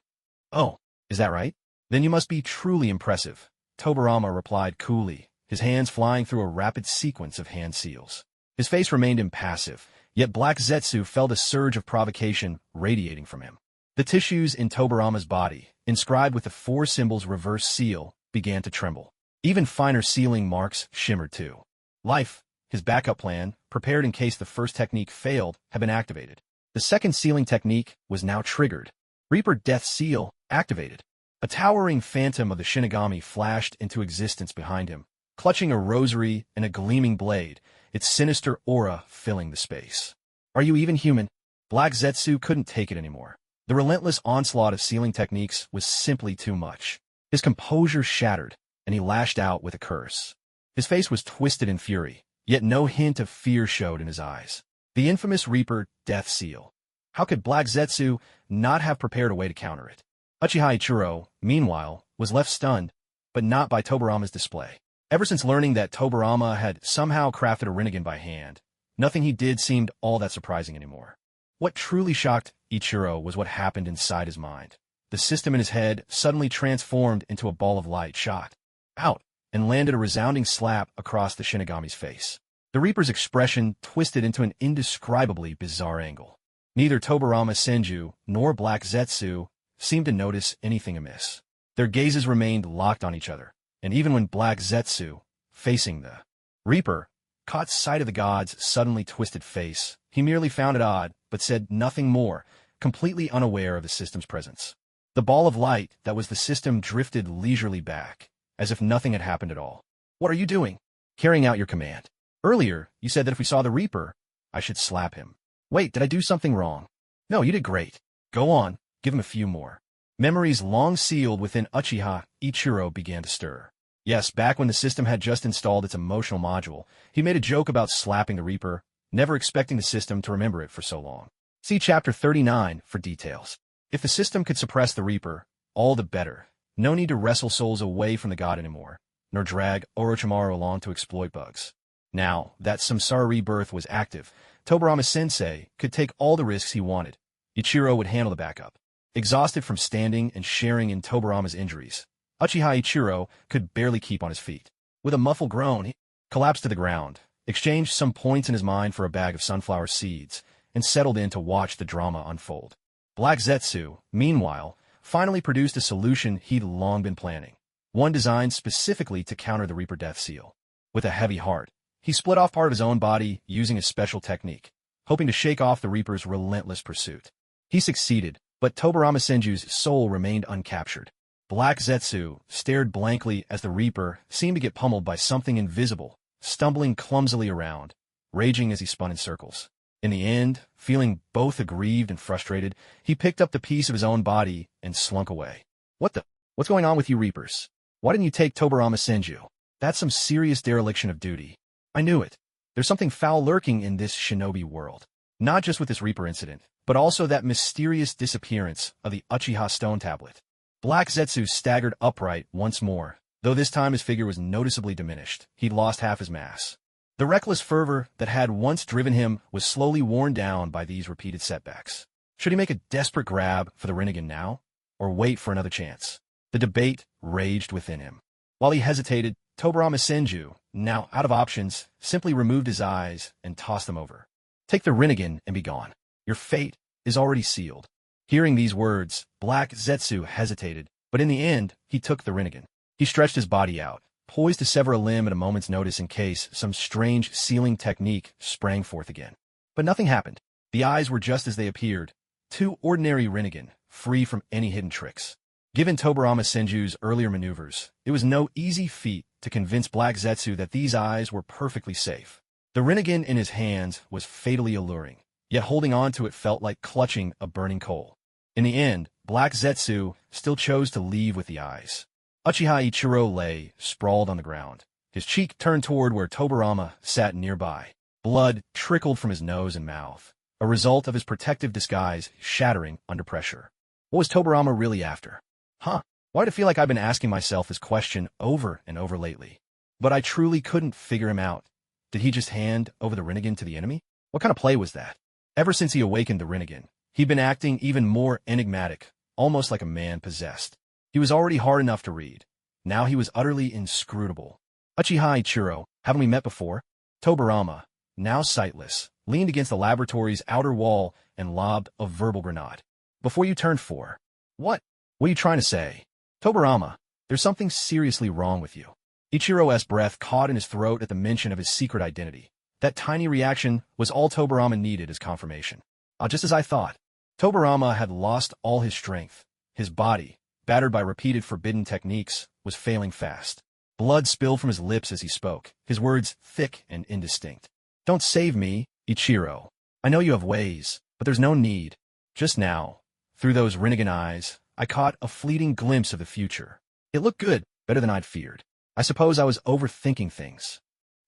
Oh, is that right? Then you must be truly impressive, Tobarama replied coolly, his hands flying through a rapid sequence of hand seals. His face remained impassive, yet Black Zetsu felt a surge of provocation radiating from him. The tissues in Tobarama's body, inscribed with the four symbols reverse seal, began to tremble. Even finer sealing marks shimmered too. Life, his backup plan, prepared in case the first technique failed, had been activated. The second sealing technique was now triggered. Reaper Death Seal activated. A towering phantom of the Shinigami flashed into existence behind him, clutching a rosary and a gleaming blade, its sinister aura filling the space. Are you even human? Black Zetsu couldn't take it anymore. The relentless onslaught of sealing techniques was simply too much. His composure shattered, and he lashed out with a curse. His face was twisted in fury, yet no hint of fear showed in his eyes. The infamous Reaper Death Seal. How could Black Zetsu not have prepared a way to counter it? Uchiha Ichiro, meanwhile, was left stunned, but not by Tobarama's display. Ever since learning that Tobarama had somehow crafted a Rinnegan by hand, nothing he did seemed all that surprising anymore. What truly shocked Ichiro was what happened inside his mind. The system in his head suddenly transformed into a ball of light shot out and landed a resounding slap across the Shinigami's face. The Reaper's expression twisted into an indescribably bizarre angle. Neither Tobarama Senju nor Black Zetsu seemed to notice anything amiss. Their gazes remained locked on each other, and even when Black Zetsu, facing the Reaper, caught sight of the god's suddenly twisted face, he merely found it odd, but said nothing more, completely unaware of the system's presence. The ball of light that was the system drifted leisurely back, as if nothing had happened at all. What are you doing? Carrying out your command. Earlier, you said that if we saw the Reaper, I should slap him. Wait, did I do something wrong? No, you did great. Go on, give him a few more. Memories long sealed within Uchiha Ichiro began to stir. Yes, back when the system had just installed its emotional module, he made a joke about slapping the Reaper, never expecting the system to remember it for so long. See Chapter 39 for details. If the system could suppress the Reaper, all the better. No need to wrestle souls away from the god anymore, nor drag Orochimaru along to exploit bugs. Now that Samsara Rebirth was active, Tobarama-sensei could take all the risks he wanted. Ichiro would handle the backup. Exhausted from standing and sharing in Tobarama's injuries, Uchiha Ichiro could barely keep on his feet. With a muffled groan, he collapsed to the ground, exchanged some points in his mind for a bag of sunflower seeds, and settled in to watch the drama unfold. Black Zetsu, meanwhile, finally produced a solution he'd long been planning, one designed specifically to counter the Reaper Death Seal. With a heavy heart, he split off part of his own body using a special technique, hoping to shake off the Reaper's relentless pursuit. He succeeded, but Tobarama Senju's soul remained uncaptured. Black Zetsu stared blankly as the Reaper seemed to get pummeled by something invisible, stumbling clumsily around, raging as he spun in circles. In the end, feeling both aggrieved and frustrated, he picked up the piece of his own body and slunk away. What's going on with you Reapers? Why didn't you take Tobarama Senju? That's some serious dereliction of duty. I knew it. There's something foul lurking in this shinobi world. Not just with this Reaper incident, but also that mysterious disappearance of the Uchiha Stone Tablet. Black Zetsu staggered upright once more, though this time his figure was noticeably diminished. He'd lost half his mass. The reckless fervor that had once driven him was slowly worn down by these repeated setbacks. Should he make a desperate grab for the Rinnegan now, or wait for another chance? The debate raged within him. While he hesitated, Tobarama Senju, now out of options, simply removed his eyes and tossed them over. Take the Rinnegan and be gone. Your fate is already sealed. Hearing these words, Black Zetsu hesitated, but in the end, he took the Rinnegan. He stretched his body out, poised to sever a limb at a moment's notice in case some strange sealing technique sprang forth again. But nothing happened. The eyes were just as they appeared, two ordinary Rinnegan, free from any hidden tricks. Given Tobarama Senju's earlier maneuvers, it was no easy feat to convince Black Zetsu that these eyes were perfectly safe. The Rinnegan in his hands was fatally alluring, yet holding on to it felt like clutching a burning coal. In the end, Black Zetsu still chose to leave with the eyes. Uchiha Ichiro lay, sprawled on the ground, his cheek turned toward where Tobarama sat nearby. Blood trickled from his nose and mouth, a result of his protective disguise shattering under pressure. What was Tobarama really after? Why do I feel like I've been asking myself this question over and over lately? But I truly couldn't figure him out. Did he just hand over the Rinnegan to the enemy? What kind of play was that? Ever since he awakened the Rinnegan, he'd been acting even more enigmatic, almost like a man possessed. He was already hard enough to read. Now he was utterly inscrutable. Uchiha Ichiro, haven't we met before? Tobarama, now sightless, leaned against the laboratory's outer wall and lobbed a verbal grenade. Before you turned 4. What? What are you trying to say? Tobarama, there's something seriously wrong with you. Ichiro's breath caught in his throat at the mention of his secret identity. That tiny reaction was all Tobarama needed as confirmation. Just as I thought. Tobarama had lost all his strength. His body, battered by repeated forbidden techniques, was failing fast. Blood spilled from his lips as he spoke, his words thick and indistinct. Don't save me, Ichiro. I know you have ways, but there's no need. Just now, through those Rinnegan eyes, I caught a fleeting glimpse of the future. It looked good, better than I'd feared. I suppose I was overthinking things.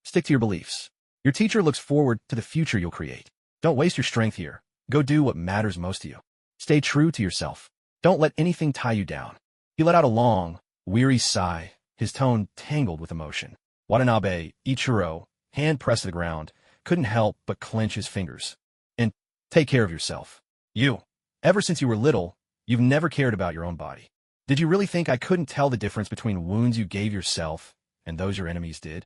Stick to your beliefs. Your teacher looks forward to the future you'll create. Don't waste your strength here. Go do what matters most to you. Stay true to yourself. Don't let anything tie you down. He let out a long, weary sigh, his tone tangled with emotion. Watanabe, Ichiro, hand pressed to the ground, couldn't help but clench his fingers. And take care of yourself. You. Ever since you were little, you've never cared about your own body. Did you really think I couldn't tell the difference between wounds you gave yourself and those your enemies did?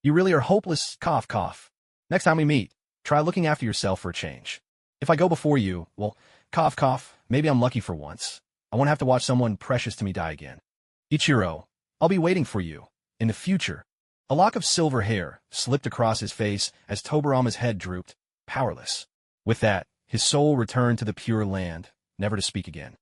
You really are hopeless, cough, cough. Next time we meet, try looking after yourself for a change. If I go before you, well, cough, cough, maybe I'm lucky for once. I won't have to watch someone precious to me die again. Ichiro, I'll be waiting for you. In the future. A lock of silver hair slipped across his face as Tobarama's head drooped, powerless. With that, his soul returned to the pure land, never to speak again.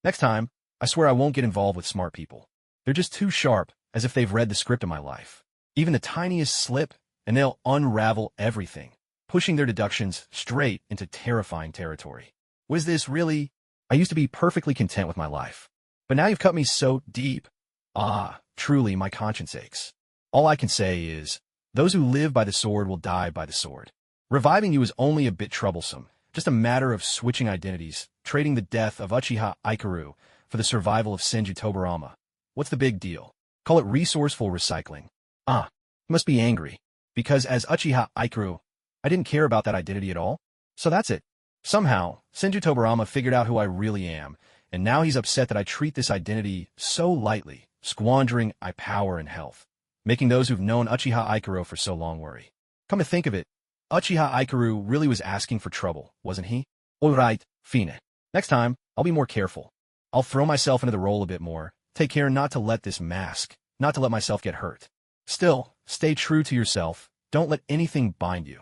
Next time, I swear I won't get involved with smart people. They're just too sharp, as if they've read the script of my life. Even the tiniest slip, and they'll unravel everything, pushing their deductions straight into terrifying territory. Was this really? I used to be perfectly content with my life. But now you've cut me so deep. Truly my conscience aches. All I can say is, those who live by the sword will die by the sword. Reviving you is only a bit troublesome, just a matter of switching identities, trading the death of Uchiha Ikaru for the survival of Senju Tobarama. What's the big deal? Call it resourceful recycling. You must be angry, because as Uchiha Ikaru, I didn't care about that identity at all. So that's it. Somehow, Senju Tobarama figured out who I really am, and now he's upset that I treat this identity so lightly, squandering my power and health, making those who've known Uchiha Ikaru for so long worry. Come to think of it, Uchiha Ikaru really was asking for trouble, wasn't he? Alright, fine. Next time, I'll be more careful. I'll throw myself into the role a bit more, take care not to let this mask, not to let myself get hurt. Still, stay true to yourself, don't let anything bind you.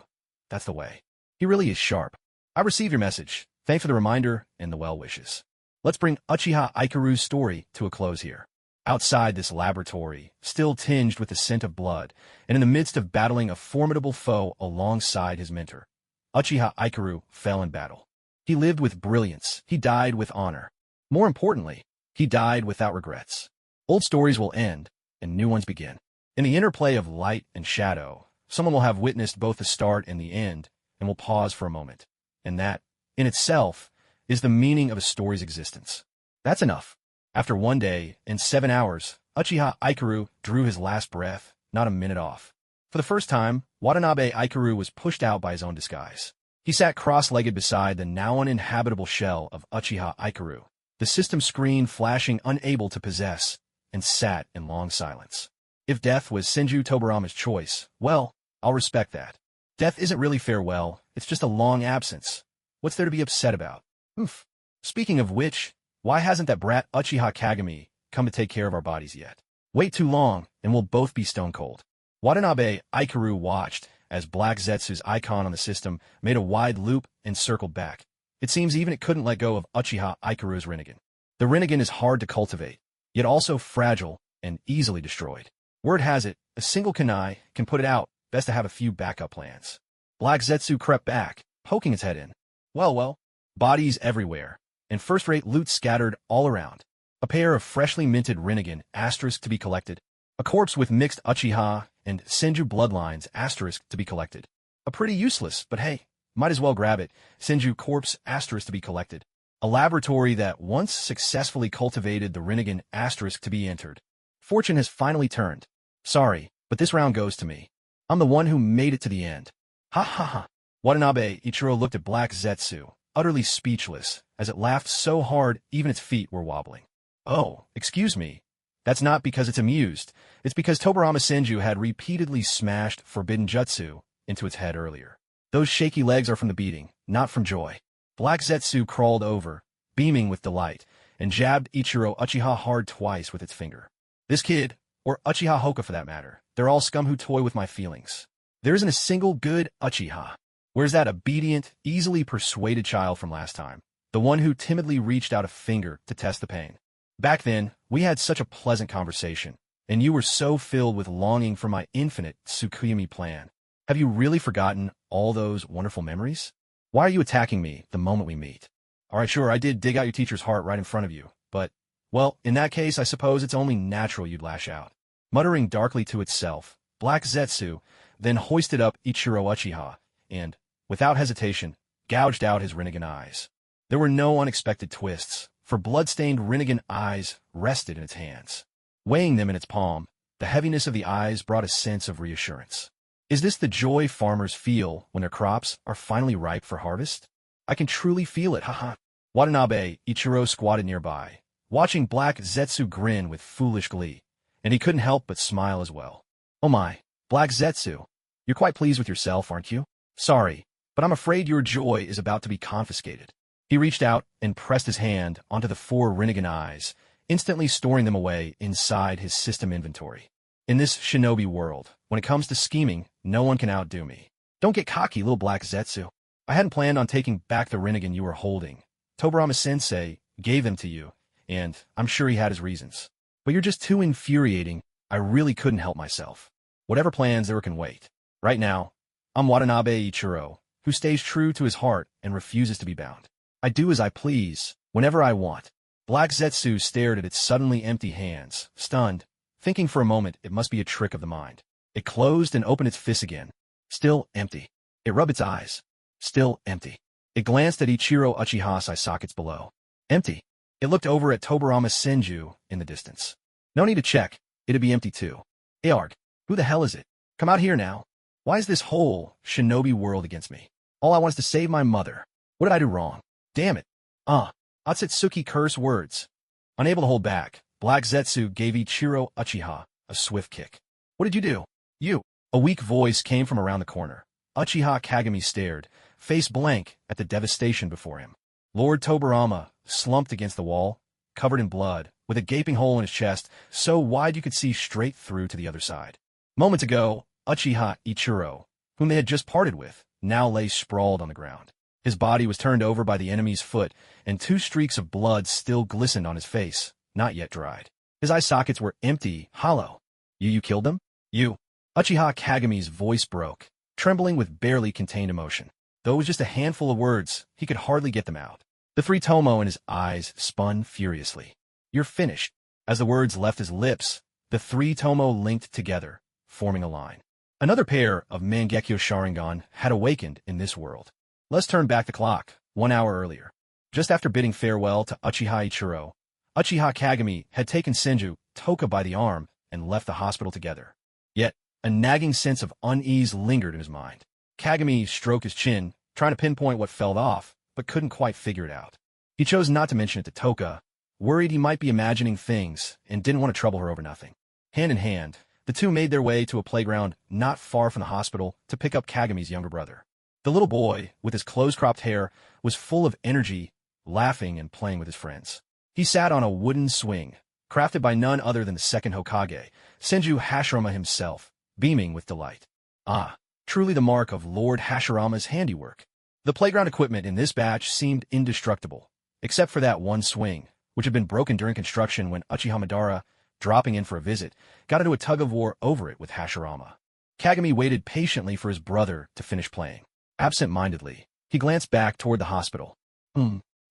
That's the way. He really is sharp. I received your message. Thanks for the reminder and the well wishes. Let's bring Uchiha Ikaru's story to a close here. Outside this laboratory, still tinged with the scent of blood, and in the midst of battling a formidable foe alongside his mentor, Uchiha Ikaru fell in battle. He lived with brilliance. He died with honor. More importantly, he died without regrets. Old stories will end, and new ones begin. In the interplay of light and shadow, someone will have witnessed both the start and the end, and will pause for a moment. And that, in itself, is the meaning of a story's existence. That's enough. After 1 day and 7 hours, Uchiha Ikaru drew his last breath, not a minute off. For the first time, Watanabe Ikaru was pushed out by his own disguise. He sat cross-legged beside the now uninhabitable shell of Uchiha Ikaru, the system screen flashing unable to possess, and sat in long silence. If death was Senju Tobarama's choice, well, I'll respect that. Death isn't really farewell, it's just a long absence. What's there to be upset about? Oof. Speaking of which, why hasn't that brat Uchiha Kagami come to take care of our bodies yet? Wait too long, and we'll both be stone cold. Watanabe Ikaru watched as Black Zetsu's icon on the system made a wide loop and circled back. It seems even it couldn't let go of Uchiha Ikaru's Rinnegan. The Rinnegan is hard to cultivate, yet also fragile and easily destroyed. Word has it, a single kunai can put it out, best to have a few backup plans. Black Zetsu crept back, poking its head in. Well, bodies everywhere, and first-rate loot scattered all around. A pair of freshly minted Rinnegan asterisk to be collected. A corpse with mixed Uchiha and Senju bloodlines asterisk to be collected. A pretty useless, but hey, might as well grab it, Senju corpse asterisk to be collected. A laboratory that once successfully cultivated the Rinnegan asterisk to be entered. Fortune has finally turned. Sorry, but this round goes to me. I'm the one who made it to the end. Ha ha ha. Watanabe Ichiro looked at Black Zetsu, utterly speechless, as it laughed so hard even its feet were wobbling. Oh, excuse me. That's not because it's amused. It's because Tobarama Senju had repeatedly smashed forbidden jutsu into its head earlier. Those shaky legs are from the beating, not from joy. Black Zetsu crawled over, beaming with delight, and jabbed Ichiro Uchiha hard twice with its finger. This kid, or Uchiha Hoka for that matter, they're all scum who toy with my feelings. There isn't a single good Uchiha. Where's that obedient, easily persuaded child from last time? The one who timidly reached out a finger to test the pain. Back then, we had such a pleasant conversation, and you were so filled with longing for my infinite Tsukuyami plan. Have you really forgotten all those wonderful memories? Why are you attacking me the moment we meet? All right, sure, I did dig out your teacher's heart right in front of you, but, well, in that case, I suppose it's only natural you'd lash out. Muttering darkly to itself, Black Zetsu then hoisted up Ichiro Uchiha and, without hesitation, gouged out his Rinnegan eyes. There were no unexpected twists, for blood-stained Rinnegan eyes rested in its hands. Weighing them in its palm, the heaviness of the eyes brought a sense of reassurance. Is this the joy farmers feel when their crops are finally ripe for harvest? I can truly feel it, haha. Watanabe Ichiro squatted nearby, watching Black Zetsu grin with foolish glee, and he couldn't help but smile as well. Oh my, Black Zetsu, you're quite pleased with yourself, aren't you? Sorry, but I'm afraid your joy is about to be confiscated. He reached out and pressed his hand onto the 4 Rinnegan eyes, instantly storing them away inside his system inventory. In this shinobi world, when it comes to scheming, no one can outdo me. Don't get cocky, little Black Zetsu. I hadn't planned on taking back the Rinnegan you were holding. Tobarama-sensei gave them to you, and I'm sure he had his reasons. But you're just too infuriating, I really couldn't help myself. Whatever plans there can wait. Right now, I'm Watanabe Ichiro, who stays true to his heart and refuses to be bound. I do as I please, whenever I want. Black Zetsu stared at its suddenly empty hands, stunned, thinking for a moment it must be a trick of the mind. It closed and opened its fists again. Still empty. It rubbed its eyes. Still empty. It glanced at Ichiro Uchiha's eye sockets below. Empty. It looked over at Tobarama Senju in the distance. No need to check. It'd be empty too. Aarg, who the hell is it? Come out here now. Why is this whole shinobi world against me? All I want is to save my mother. What did I do wrong? Damn it. Otsutsuki curse words. Unable to hold back, Black Zetsu gave Ichiro Uchiha a swift kick. What did you do? You. A weak voice came from around the corner. Uchiha Kagami stared, face blank, at the devastation before him. Lord Tobarama slumped against the wall, covered in blood, with a gaping hole in his chest so wide you could see straight through to the other side. Moments ago, Uchiha Ichiro, whom they had just parted with, now lay sprawled on the ground. His body was turned over by the enemy's foot, and 2 streaks of blood still glistened on his face, not yet dried. His eye sockets were empty, hollow. You killed him? You. Uchiha Kagami's voice broke, trembling with barely contained emotion. Though it was just a handful of words, he could hardly get them out. The 3 tomo in his eyes spun furiously. You're finished. As the words left his lips, the 3 tomo linked together, forming a line. Another pair of Mangekyo Sharingan had awakened in this world. Let's turn back the clock, 1 hour earlier. Just after bidding farewell to Uchiha Ichiro, Uchiha Kagami had taken Senju Toka by the arm and left the hospital together. Yet, a nagging sense of unease lingered in his mind. Kagami stroked his chin, trying to pinpoint what fell off, but couldn't quite figure it out. He chose not to mention it to Toka, worried he might be imagining things and didn't want to trouble her over nothing. Hand in hand, The two made their way to a playground not far from the hospital to pick up Kagami's younger brother. The little boy, with his close-cropped hair, was full of energy, laughing and playing with his friends. He sat on a wooden swing, crafted by none other than the second Hokage, Senju Hashirama himself, beaming with delight. Ah, truly the mark of Lord Hashirama's handiwork. The playground equipment in this batch seemed indestructible, except for that one swing, which had been broken during construction when Uchiha Madara, dropping in for a visit, got into a tug-of-war over it with Hashirama. Kagami waited patiently for his brother to finish playing. Absent-mindedly, he glanced back toward the hospital.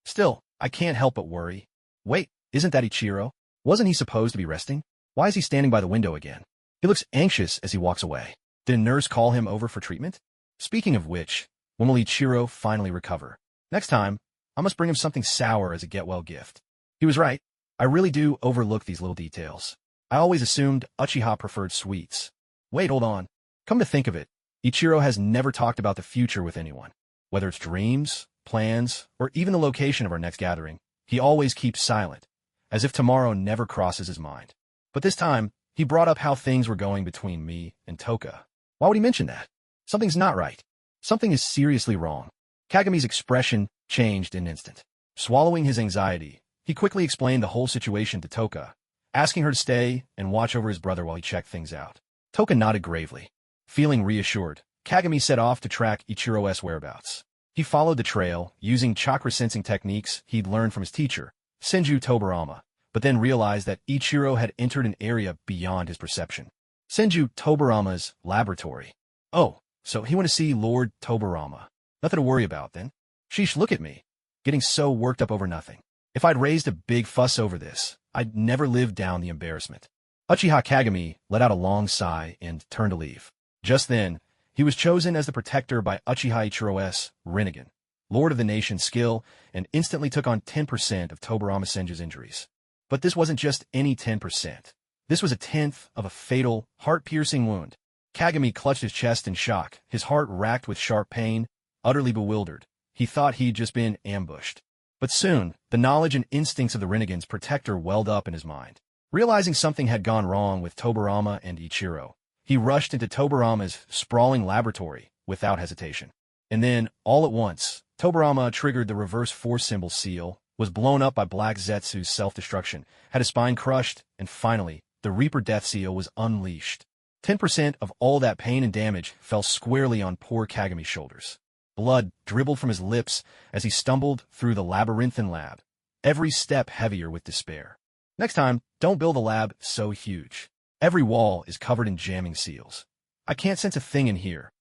Still, I can't help but worry. Wait, isn't that Ichiro? Wasn't he supposed to be resting? Why is he standing by the window again? He looks anxious as he walks away. Did a nurse call him over for treatment? Speaking of which, when will Ichiro finally recover? Next time, I must bring him something sour as a get-well gift. He was right. I really do overlook these little details. I always assumed Uchiha preferred sweets. Wait, hold on. Come to think of it, Ichiro has never talked about the future with anyone. Whether it's dreams, plans, or even the location of our next gathering, he always keeps silent, as if tomorrow never crosses his mind. But this time, he brought up how things were going between me and Toka. Why would he mention that? Something's not right. Something is seriously wrong. Kagami's expression changed in an instant. Swallowing his anxiety, he quickly explained the whole situation to Toka, asking her to stay and watch over his brother while he checked things out. Toka nodded gravely. Feeling reassured, Kagami set off to track Ichiro's whereabouts. He followed the trail, using chakra sensing techniques he'd learned from his teacher, Senju Tobarama, but then realized that Ichiro had entered an area beyond his perception. Senju Tobarama's laboratory. Oh, so he went to see Lord Tobarama. Nothing to worry about, then. Sheesh, look at me. Getting so worked up over nothing. If I'd raised a big fuss over this, I'd never live down the embarrassment. Uchiha Kagami let out a long sigh and turned to leave. Just then, he was chosen as the protector by Uchiha Ichiro's Rinnegan, Lord of the Nation's skill, and instantly took on 10% of Tobarama Senju's injuries. But this wasn't just any 10%. This was a tenth of a fatal, heart-piercing wound. Kagami clutched his chest in shock, his heart racked with sharp pain, utterly bewildered. He thought he'd just been ambushed. But soon, the knowledge and instincts of the Rinnegan's protector welled up in his mind. Realizing something had gone wrong with Tobarama and Ichiro, he rushed into Tobarama's sprawling laboratory without hesitation. And then, all at once, Tobarama triggered the reverse force symbol seal, was blown up by Black Zetsu's self-destruction, had his spine crushed, and finally, the Reaper Death Seal was unleashed. 10% of all that pain and damage fell squarely on poor Kagami's shoulders. Blood dribbled from his lips as he stumbled through the labyrinthine lab, every step heavier with despair. Next time, don't build a lab so huge. Every wall is covered in jamming seals. I can't sense a thing in here.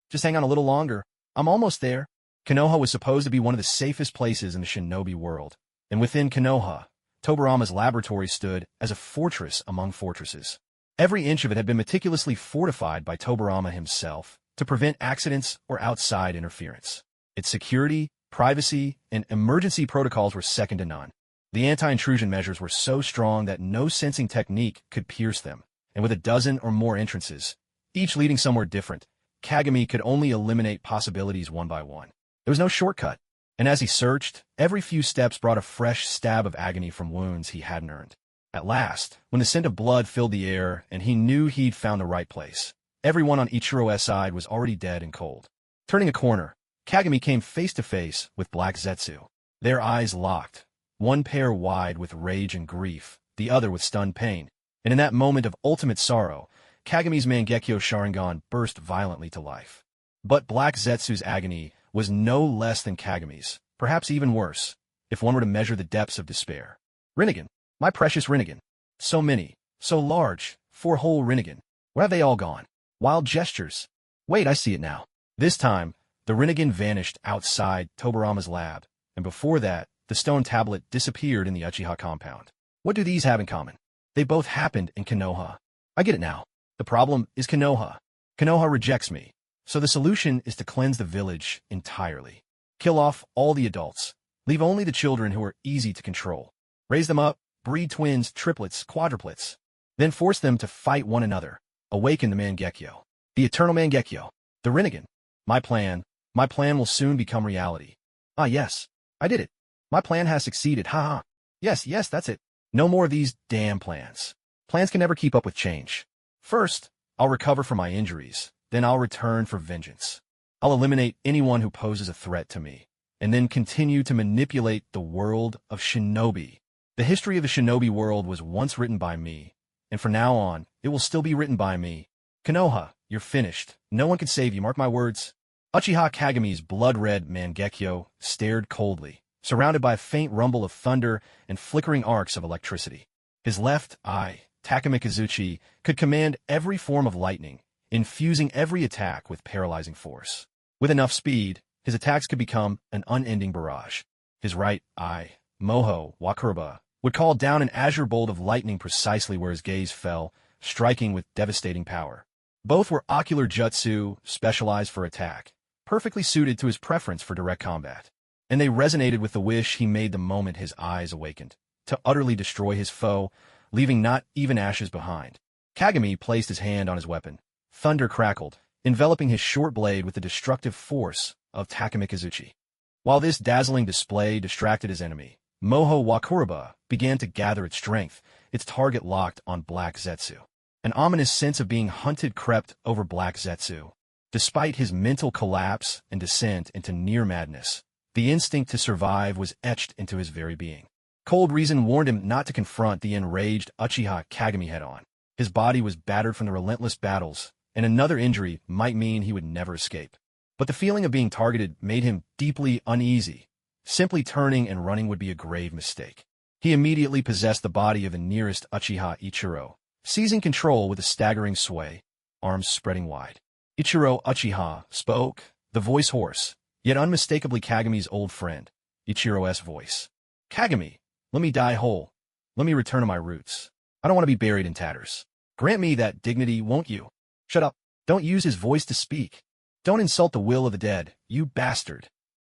Just hang on a little longer. I'm almost there. Konoha was supposed to be one of the safest places in the shinobi world, and within Konoha, Tobarama's laboratory stood as a fortress among fortresses. Every inch of it had been meticulously fortified by Tobarama himself to prevent accidents or outside interference. Its security, privacy, and emergency protocols were second to none. The anti-intrusion measures were so strong that no sensing technique could pierce them, and with a dozen or more entrances, each leading somewhere different, Kagami could only eliminate possibilities one by one. There was no shortcut, and as he searched, every few steps brought a fresh stab of agony from wounds he hadn't earned. At last, when the scent of blood filled the air and he knew he'd found the right place, everyone on Ichiro's side was already dead and cold. Turning a corner, Kagami came face to face with Black Zetsu. Their eyes locked, one pair wide with rage and grief, the other with stunned pain, and in that moment of ultimate sorrow, Kagami's Mangekyo Sharingan burst violently to life. But Black Zetsu's agony was no less than Kagami's, perhaps even worse, if one were to measure the depths of despair. Rinnegan, my precious Rinnegan. So many, so large, 4 whole Rinnegan. Where have they all gone? Wild gestures. Wait, I see it now. This time, the Rinnegan vanished outside Tobarama's lab, and before that, the stone tablet disappeared in the Uchiha compound. What do these have in common? They both happened in Konoha. I get it now. The problem is Konoha. Konoha rejects me. So the solution is to cleanse the village entirely. Kill off all the adults. Leave only the children who are easy to control. Raise them up, breed twins, triplets, quadruplets. Then force them to fight one another. Awaken the Mangekyo. The eternal Mangekyo. The Rinnegan. My plan will soon become reality. Ah yes, I did it. My plan has succeeded, haha. Yes, that's it. No more of these damn plans. Plans can never keep up with change. First, I'll recover from my injuries, then I'll return for vengeance. I'll eliminate anyone who poses a threat to me, and then continue to manipulate the world of shinobi. The history of the shinobi world was once written by me, and from now on, it will still be written by me. Konoha, you're finished. No one can save you, mark my words. Uchiha Kagami's blood-red Mangekyo stared coldly, surrounded by a faint rumble of thunder and flickering arcs of electricity. His left eye, Takamikazuchi, could command every form of lightning, infusing every attack with paralyzing force. With enough speed, his attacks could become an unending barrage. His right eye, Moho Wakuruba, would call down an azure bolt of lightning precisely where his gaze fell, striking with devastating power. Both were ocular jutsu, specialized for attack, perfectly suited to his preference for direct combat. And they resonated with the wish he made the moment his eyes awakened, to utterly destroy his foe, leaving not even ashes behind. Kagami placed his hand on his weapon. Thunder crackled, enveloping his short blade with the destructive force of Takamikazuchi. While this dazzling display distracted his enemy, Moho Wakuruba began to gather its strength, its target locked on Black Zetsu. An ominous sense of being hunted crept over Black Zetsu. Despite his mental collapse and descent into near madness, the instinct to survive was etched into his very being. Cold reason warned him not to confront the enraged Uchiha Kagami head-on. His body was battered from the relentless battles, and another injury might mean he would never escape. But the feeling of being targeted made him deeply uneasy. Simply turning and running would be a grave mistake. He immediately possessed the body of the nearest Uchiha Ichiro, seizing control with a staggering sway, arms spreading wide. Ichiro Uchiha spoke, the voice hoarse, yet unmistakably Kagami's old friend, Ichiro's voice. Kagami, let me die whole. Let me return to my roots. I don't want to be buried in tatters. Grant me that dignity, won't you? Shut up. Don't use his voice to speak. Don't insult the will of the dead, you bastard.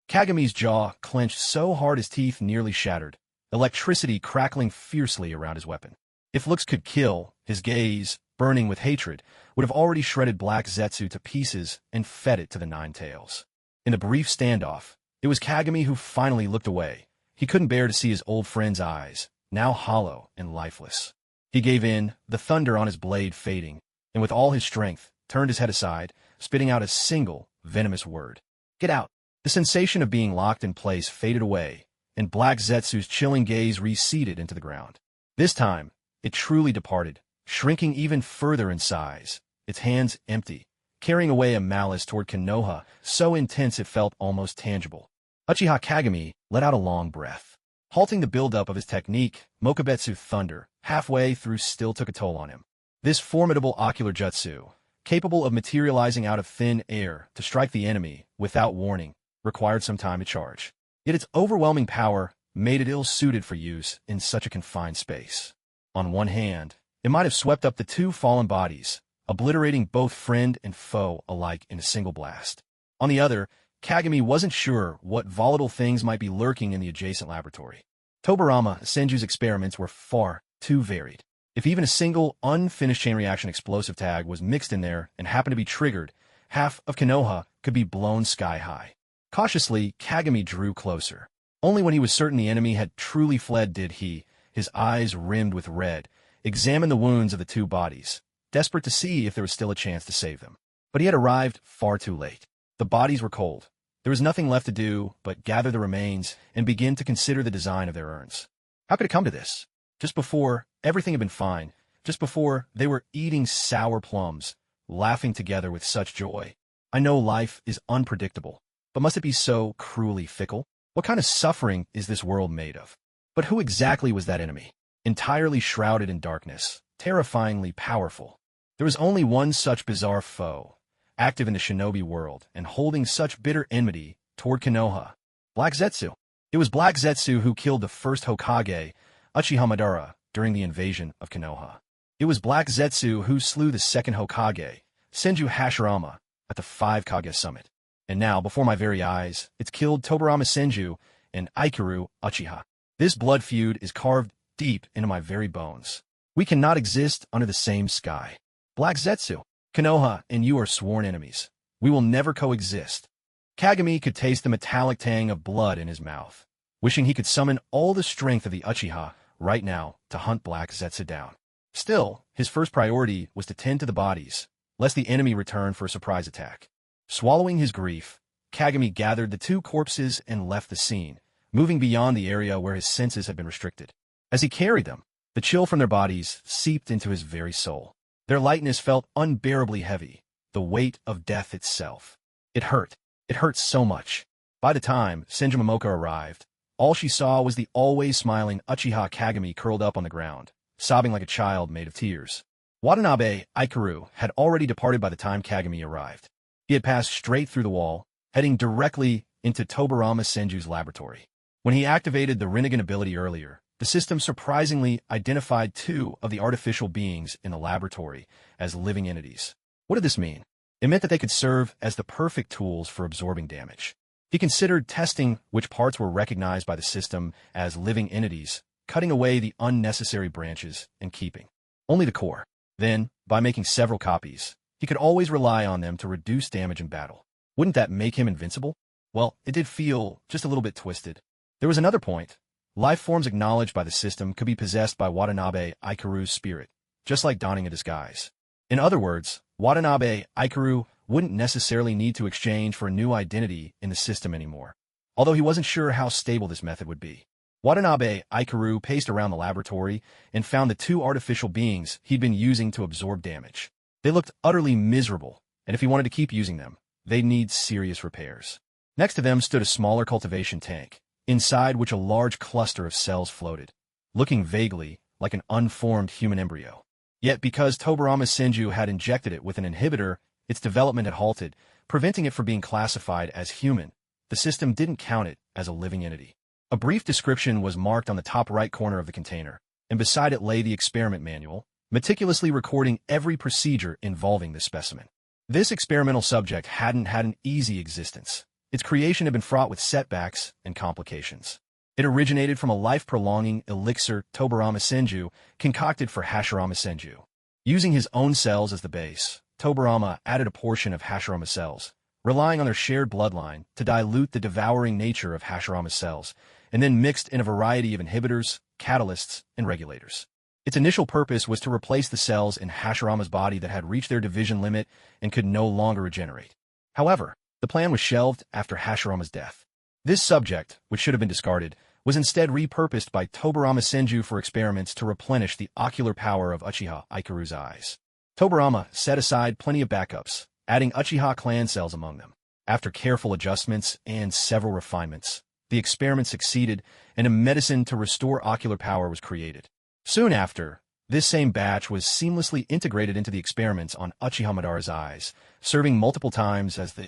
Kagami's jaw clenched so hard his teeth nearly shattered, electricity crackling fiercely around his weapon. If looks could kill, his gaze, burning with hatred, would have already shredded Black Zetsu to pieces and fed it to the nine tails. In the brief standoff, it was Kagami who finally looked away. He couldn't bear to see his old friend's eyes, now hollow and lifeless. He gave in, the thunder on his blade fading, and with all his strength, turned his head aside, spitting out a single, venomous word. Get out! The sensation of being locked in place faded away, and Black Zetsu's chilling gaze receded into the ground. This time, it truly departed, shrinking even further in size, its hands empty, carrying away a malice toward Konoha so intense it felt almost tangible. Uchiha Kagami let out a long breath. Halting the buildup of his technique, Mokubetsu Thunder, halfway through still took a toll on him. This formidable ocular jutsu, capable of materializing out of thin air to strike the enemy without warning, required some time to charge. Yet its overwhelming power made it ill-suited for use in such a confined space. On one hand, it might have swept up the two fallen bodies, obliterating both friend and foe alike in a single blast. On the other, Kagami wasn't sure what volatile things might be lurking in the adjacent laboratory. Tobarama Senju's experiments were far too varied. If even a single unfinished chain reaction explosive tag was mixed in there and happened to be triggered, half of Konoha could be blown sky high. Cautiously, Kagami drew closer. Only when he was certain the enemy had truly fled did he, his eyes rimmed with red, examine the wounds of the two bodies, desperate to see if there was still a chance to save them. But he had arrived far too late. The bodies were cold. There was nothing left to do but gather the remains and begin to consider the design of their urns. How could it come to this? Just before, everything had been fine. Just before, they were eating sour plums, laughing together with such joy. I know life is unpredictable, but must it be so cruelly fickle? What kind of suffering is this world made of? But who exactly was that enemy? Entirely shrouded in darkness, terrifyingly powerful. There was only one such bizarre foe, active in the shinobi world and holding such bitter enmity toward Konoha. Black Zetsu. It was Black Zetsu who killed the first Hokage, Uchiha Madara, during the invasion of Konoha. It was Black Zetsu who slew the second Hokage, Senju Hashirama, at the 5 Kage summit. And now, before my very eyes, it's killed Tobarama Senju and Aikuru Uchiha. This blood feud is carved deep into my very bones. We cannot exist under the same sky. Black Zetsu, Konoha and you are sworn enemies. We will never coexist. Kagami could taste the metallic tang of blood in his mouth, wishing he could summon all the strength of the Uchiha right now to hunt Black Zetsu down. Still, his first priority was to tend to the bodies, lest the enemy return for a surprise attack. Swallowing his grief, Kagami gathered the two corpses and left the scene, moving beyond the area where his senses had been restricted. As he carried them, the chill from their bodies seeped into his very soul. Their lightness felt unbearably heavy, the weight of death itself. It hurt. It hurt so much. By the time Senju Momoka arrived, all she saw was the always smiling Uchiha Kagami curled up on the ground, sobbing like a child made of tears. Watanabe Aikaru had already departed by the time Kagami arrived. He had passed straight through the wall, heading directly into Tobarama Senju's laboratory. When he activated the Rinnegan ability earlier, the system surprisingly identified two of the artificial beings in the laboratory as living entities. What did this mean? It meant that they could serve as the perfect tools for absorbing damage. He considered testing which parts were recognized by the system as living entities, cutting away the unnecessary branches and keeping only the core. Then, by making several copies, he could always rely on them to reduce damage in battle. Wouldn't that make him invincible? Well, it did feel just a little bit twisted. There was another point. Life forms acknowledged by the system could be possessed by Watanabe Aikaru's spirit, just like donning a disguise. In other words, Watanabe Aikaru wouldn't necessarily need to exchange for a new identity in the system anymore, although he wasn't sure how stable this method would be. Watanabe Aikaru paced around the laboratory and found the two artificial beings he'd been using to absorb damage. They looked utterly miserable, and if he wanted to keep using them, they'd need serious repairs. Next to them stood a smaller cultivation tank, inside which a large cluster of cells floated, looking vaguely like an unformed human embryo. Yet because Tobarama Senju had injected it with an inhibitor, its development had halted, preventing it from being classified as human. The system didn't count it as a living entity. A brief description was marked on the top right corner of the container, and beside it lay the experiment manual, meticulously recording every procedure involving the specimen. This experimental subject hadn't had an easy existence. Its creation had been fraught with setbacks and complications. It originated from a life-prolonging elixir Tobarama Senju concocted for Hashirama Senju. Using his own cells as the base, Tobarama added a portion of Hashirama's cells, relying on their shared bloodline to dilute the devouring nature of Hashirama's cells, and then mixed in a variety of inhibitors, catalysts, and regulators. Its initial purpose was to replace the cells in Hashirama's body that had reached their division limit and could no longer regenerate. However, the plan was shelved after Hashirama's death. This subject, which should have been discarded, was instead repurposed by Tobarama Senju for experiments to replenish the ocular power of Uchiha Aikaru's eyes. Tobarama set aside plenty of backups, adding Uchiha clan cells among them. After careful adjustments and several refinements, the experiment succeeded, and a medicine to restore ocular power was created. Soon after, this same batch was seamlessly integrated into the experiments on Uchiha Madara's eyes, serving multiple times as the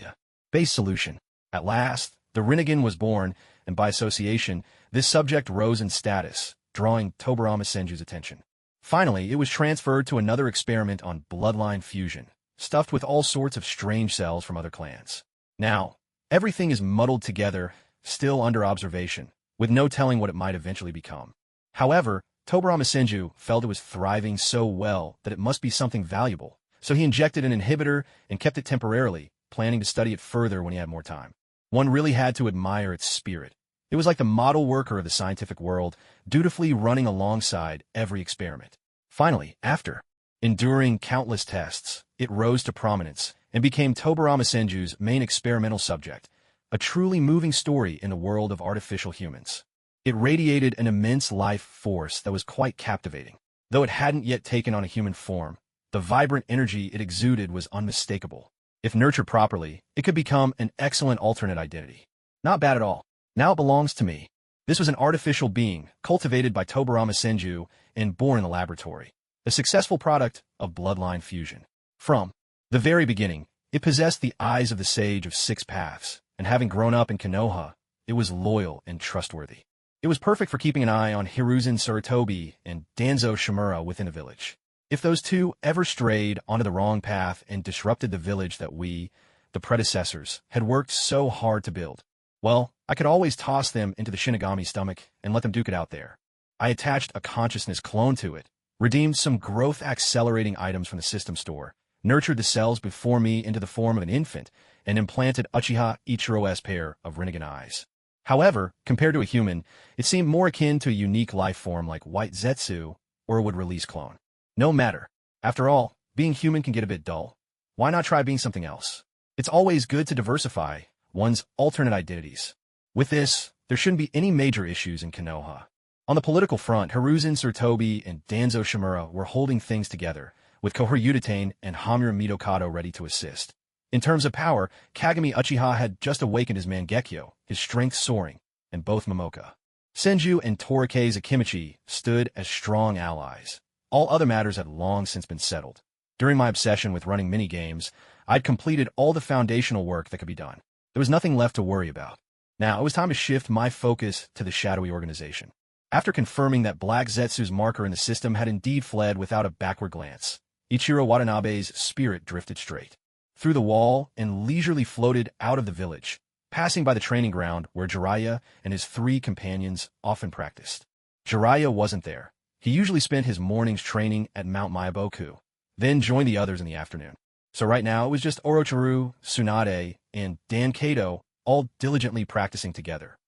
base solution. At last, the Rinnegan was born, and by association, this subject rose in status, drawing Tobarama Senju's attention. Finally, it was transferred to another experiment on bloodline fusion, stuffed with all sorts of strange cells from other clans. Now, everything is muddled together, still under observation, with no telling what it might eventually become. However, Tobarama Senju felt it was thriving so well that it must be something valuable, so he injected an inhibitor and kept it temporarily, planning to study it further when he had more time. One really had to admire its spirit. It was like the model worker of the scientific world, dutifully running alongside every experiment. Finally, after enduring countless tests, it rose to prominence and became Tobarama Senju's main experimental subject, a truly moving story in the world of artificial humans. It radiated an immense life force that was quite captivating. Though it hadn't yet taken on a human form, the vibrant energy it exuded was unmistakable. If nurtured properly, it could become an excellent alternate identity. Not bad at all. Now it belongs to me. This was an artificial being, cultivated by Tobarama Senju and born in the laboratory. A successful product of bloodline fusion. From the very beginning, it possessed the eyes of the Sage of Six Paths, and having grown up in Konoha, it was loyal and trustworthy. It was perfect for keeping an eye on Hiruzen Sarutobi and Danzo Shimura within a village. If those two ever strayed onto the wrong path and disrupted the village that we, the predecessors, had worked so hard to build, well, I could always toss them into the Shinigami stomach and let them duke it out there. I attached a consciousness clone to it, redeemed some growth-accelerating items from the system store, nurtured the cells before me into the form of an infant, and implanted Uchiha Ichiro's pair of Rinnegan eyes. However, compared to a human, it seemed more akin to a unique life form like White Zetsu or a would-release clone. No matter. After all, being human can get a bit dull. Why not try being something else? It's always good to diversify one's alternate identities. With this, there shouldn't be any major issues in Konoha. On the political front, Hiruzen Tsurutobi and Danzo Shimura were holding things together, with Kohir Utatane and Hamura Mitokado ready to assist. In terms of power, Kagami Uchiha had just awakened his Mangekyo, his strength soaring, and both Momoka, Senju, and Torikei Zakimichi stood as strong allies. All other matters had long since been settled. During my obsession with running mini-games, I'd completed all the foundational work that could be done. There was nothing left to worry about. Now, it was time to shift my focus to the shadowy organization. After confirming that Black Zetsu's marker in the system had indeed fled without a backward glance, Ichiro Watanabe's spirit drifted straight through the wall and leisurely floated out of the village, passing by the training ground where Jiraiya and his 3 companions often practiced. Jiraiya wasn't there. He usually spent his mornings training at Mount Myaboku, then joined the others in the afternoon. So right now, it was just Orochimaru, Tsunade, and Dan Kato all diligently practicing together.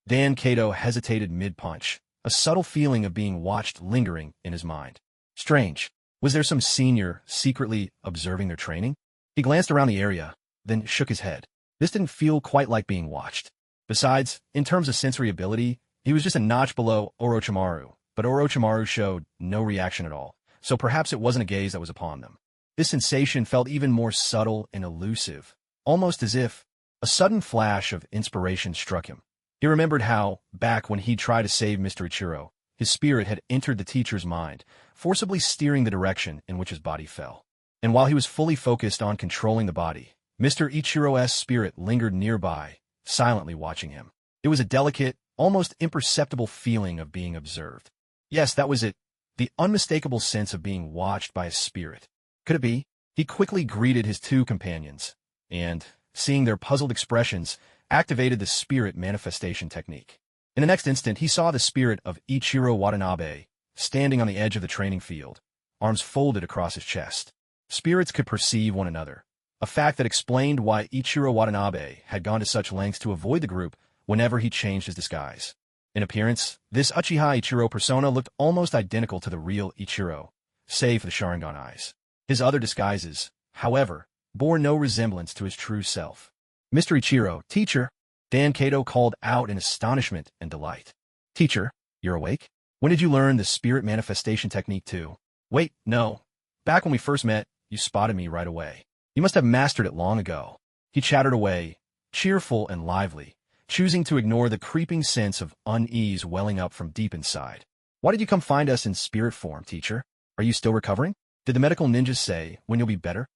Dan Kato hesitated mid-punch, a subtle feeling of being watched lingering in his mind. Strange. Was there some senior secretly observing their training? He glanced around the area, then shook his head. This didn't feel quite like being watched. Besides, in terms of sensory ability, he was just a notch below Orochimaru, but Orochimaru showed no reaction at all, so perhaps it wasn't a gaze that was upon them. This sensation felt even more subtle and elusive, almost as if a sudden flash of inspiration struck him. He remembered how, back when he tried to save Mr. Ichiro, his spirit had entered the teacher's mind, forcibly steering the direction in which his body fell. And while he was fully focused on controlling the body, Mr. Ichiro's spirit lingered nearby, silently watching him. It was a delicate, almost imperceptible feeling of being observed. Yes, that was it, the unmistakable sense of being watched by a spirit. Could it be? He quickly greeted his 2 companions, and, seeing their puzzled expressions, activated the spirit manifestation technique. In the next instant, he saw the spirit of Ichiro Watanabe, standing on the edge of the training field, arms folded across his chest. Spirits could perceive one another, a fact that explained why Ichiro Watanabe had gone to such lengths to avoid the group whenever he changed his disguise. In appearance, this Uchiha Ichiro persona looked almost identical to the real Ichiro, save for the Sharingan eyes. His other disguises, however, bore no resemblance to his true self. Mr. Ichiro, teacher, Dan Kato called out in astonishment and delight. Teacher, you're awake? When did you learn the spirit manifestation technique too? Wait, no. Back when we first met, you spotted me right away. You must have mastered it long ago. He chattered away, cheerful and lively, choosing to ignore the creeping sense of unease welling up from deep inside. Why did you come find us in spirit form, teacher? Are you still recovering? Did the medical ninjas say when you'll be better?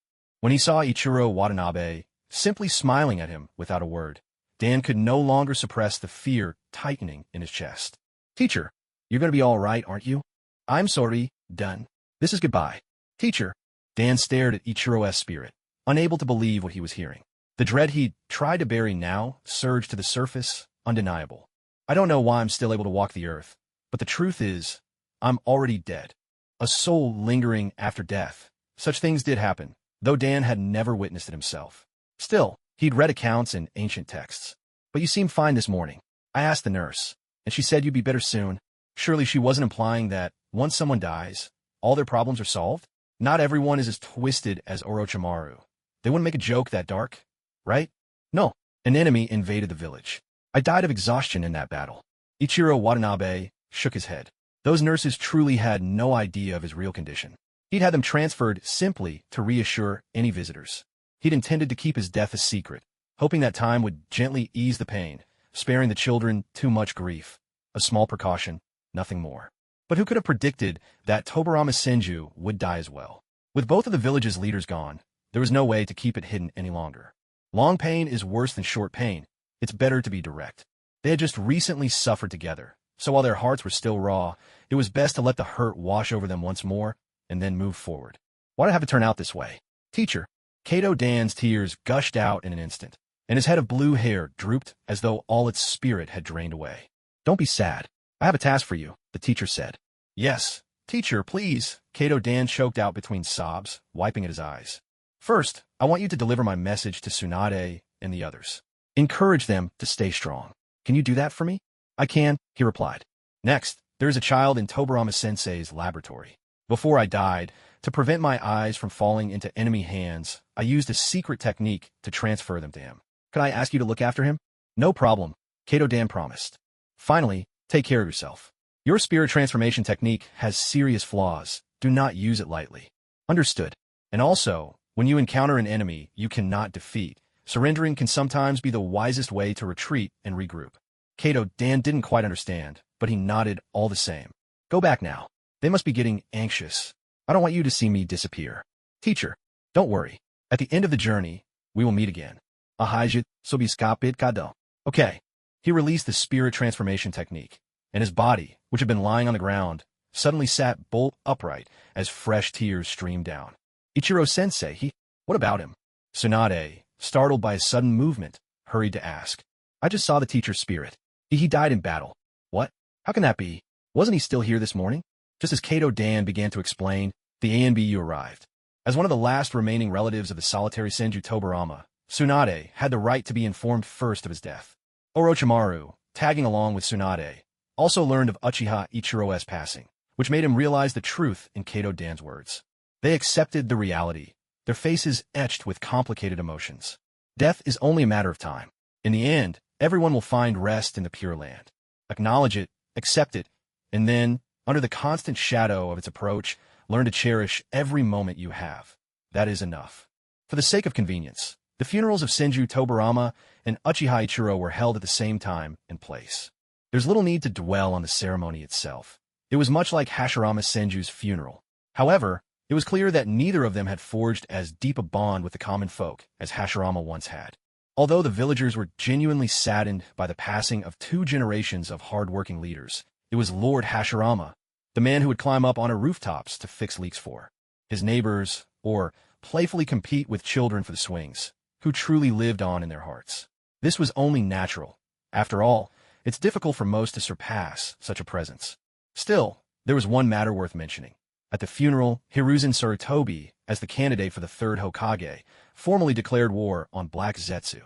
When he saw Ichiro Watanabe simply smiling at him without a word, Dan could no longer suppress the fear tightening in his chest. Teacher, you're going to be all right, aren't you? I'm sorry, done. This is goodbye. Teacher. Dan stared at Ichiro's spirit, unable to believe what he was hearing. The dread he'd tried to bury now surged to the surface, undeniable. I don't know why I'm still able to walk the earth, but the truth is, I'm already dead. A soul lingering after death. Such things did happen, though Dan had never witnessed it himself. Still, he'd read accounts in ancient texts. But you seem fine this morning. I asked the nurse, and she said you'd be better soon. Surely she wasn't implying that, once someone dies, all their problems are solved? Not everyone is as twisted as Orochimaru. They wouldn't make a joke that dark, right? No. An enemy invaded the village. I died of exhaustion in that battle. Ichiro Watanabe shook his head. Those nurses truly had no idea of his real condition. He'd had them transferred simply to reassure any visitors. He'd intended to keep his death a secret, hoping that time would gently ease the pain, sparing the children too much grief. A small precaution, nothing more. But who could have predicted that Tobarama Senju would die as well? With both of the village's leaders gone, there was no way to keep it hidden any longer. Long pain is worse than short pain. It's better to be direct. They had just recently suffered together, so while their hearts were still raw, it was best to let the hurt wash over them once more and then move forward. Why'd it have to turn out this way? Teacher. Kato Dan's tears gushed out in an instant, and his head of blue hair drooped as though all its spirit had drained away. Don't be sad. I have a task for you, the teacher said. Yes, teacher, please, Kato Dan choked out between sobs, wiping at his eyes. First, I want you to deliver my message to Tsunade and the others. Encourage them to stay strong. Can you do that for me? I can, he replied. Next, there is a child in Tobarama Sensei's laboratory. Before I died, to prevent my eyes from falling into enemy hands, I used a secret technique to transfer them to him. Could I ask you to look after him? No problem, Kato Dan promised. Finally, take care of yourself. Your spirit transformation technique has serious flaws. Do not use it lightly. Understood. And also, when you encounter an enemy you cannot defeat, surrendering can sometimes be the wisest way to retreat and regroup. Kato Dan didn't quite understand, but he nodded all the same. Go back now. They must be getting anxious. I don't want you to see me disappear. Teacher, don't worry. At the end of the journey, we will meet again. Ahijit, sobiskapit kado. Okay. He released the spirit transformation technique, and his body, which had been lying on the ground, suddenly sat bolt upright as fresh tears streamed down. Ichiro-sensei, what about him? Tsunade, startled by his sudden movement, hurried to ask. I just saw the teacher's spirit. He died in battle. What? How can that be? Wasn't he still here this morning? Just as Kato Dan began to explain, the ANBU arrived. As one of the last remaining relatives of the solitary Senju Tobarama, Tsunade had the right to be informed first of his death. Orochimaru, tagging along with Tsunade, also learned of Uchiha Ichiro's passing, which made him realize the truth in Kato Dan's words. They accepted the reality, their faces etched with complicated emotions. Death is only a matter of time. In the end, everyone will find rest in the Pure Land. Acknowledge it, accept it, and then, under the constant shadow of its approach, learn to cherish every moment you have. That is enough. For the sake of convenience, the funerals of Senju Tobarama and Uchiha Ichiro were held at the same time and place. There's little need to dwell on the ceremony itself. It was much like Hashirama Senju's funeral. However, it was clear that neither of them had forged as deep a bond with the common folk as Hashirama once had. Although the villagers were genuinely saddened by the passing of 2 generations of hard-working leaders, it was Lord Hashirama, the man who would climb up onto rooftops to fix leaks for his neighbors, or playfully compete with children for the swings, who truly lived on in their hearts. This was only natural. After all, it's difficult for most to surpass such a presence. Still, there was one matter worth mentioning. At the funeral, Hiruzen Sarutobi, as the candidate for the 3rd Hokage, formally declared war on Black Zetsu.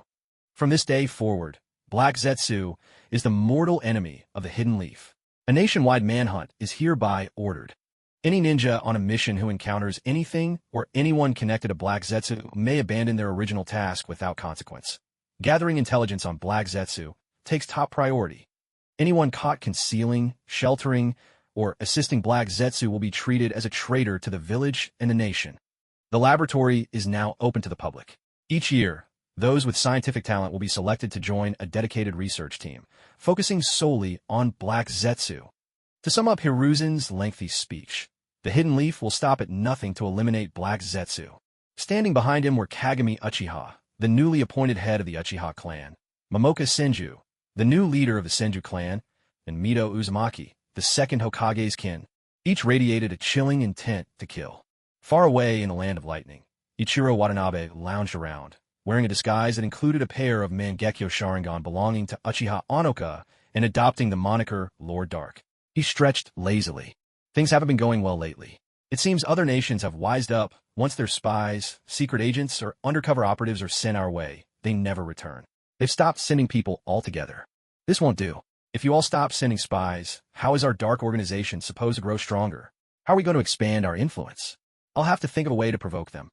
From this day forward, Black Zetsu is the mortal enemy of the Hidden Leaf. A nationwide manhunt is hereby ordered. Any ninja on a mission who encounters anything or anyone connected to Black Zetsu may abandon their original task without consequence. Gathering intelligence on Black Zetsu takes top priority. Anyone caught concealing, sheltering, or assisting Black Zetsu will be treated as a traitor to the village and the nation. The laboratory is now open to the public. Each year, those with scientific talent will be selected to join a dedicated research team, focusing solely on Black Zetsu. To sum up Hiruzen's lengthy speech, the Hidden Leaf will stop at nothing to eliminate Black Zetsu. Standing behind him were Kagami Uchiha, the newly appointed head of the Uchiha clan, Momoka Senju, the new leader of the Senju clan, and Mito Uzumaki, the 2nd Hokage's kin. Each radiated a chilling intent to kill. Far away in the land of lightning, Ichiro Watanabe lounged around, wearing a disguise that included a pair of Mangekyo Sharingan belonging to Uchiha Onoka and adopting the moniker Lord Dark. He stretched lazily. Things haven't been going well lately. It seems other nations have wised up. Once their spies, secret agents, or undercover operatives are sent our way, they never return. They've stopped sending people altogether. This won't do. If you all stop sending spies, how is our dark organization supposed to grow stronger? How are we going to expand our influence? I'll have to think of a way to provoke them.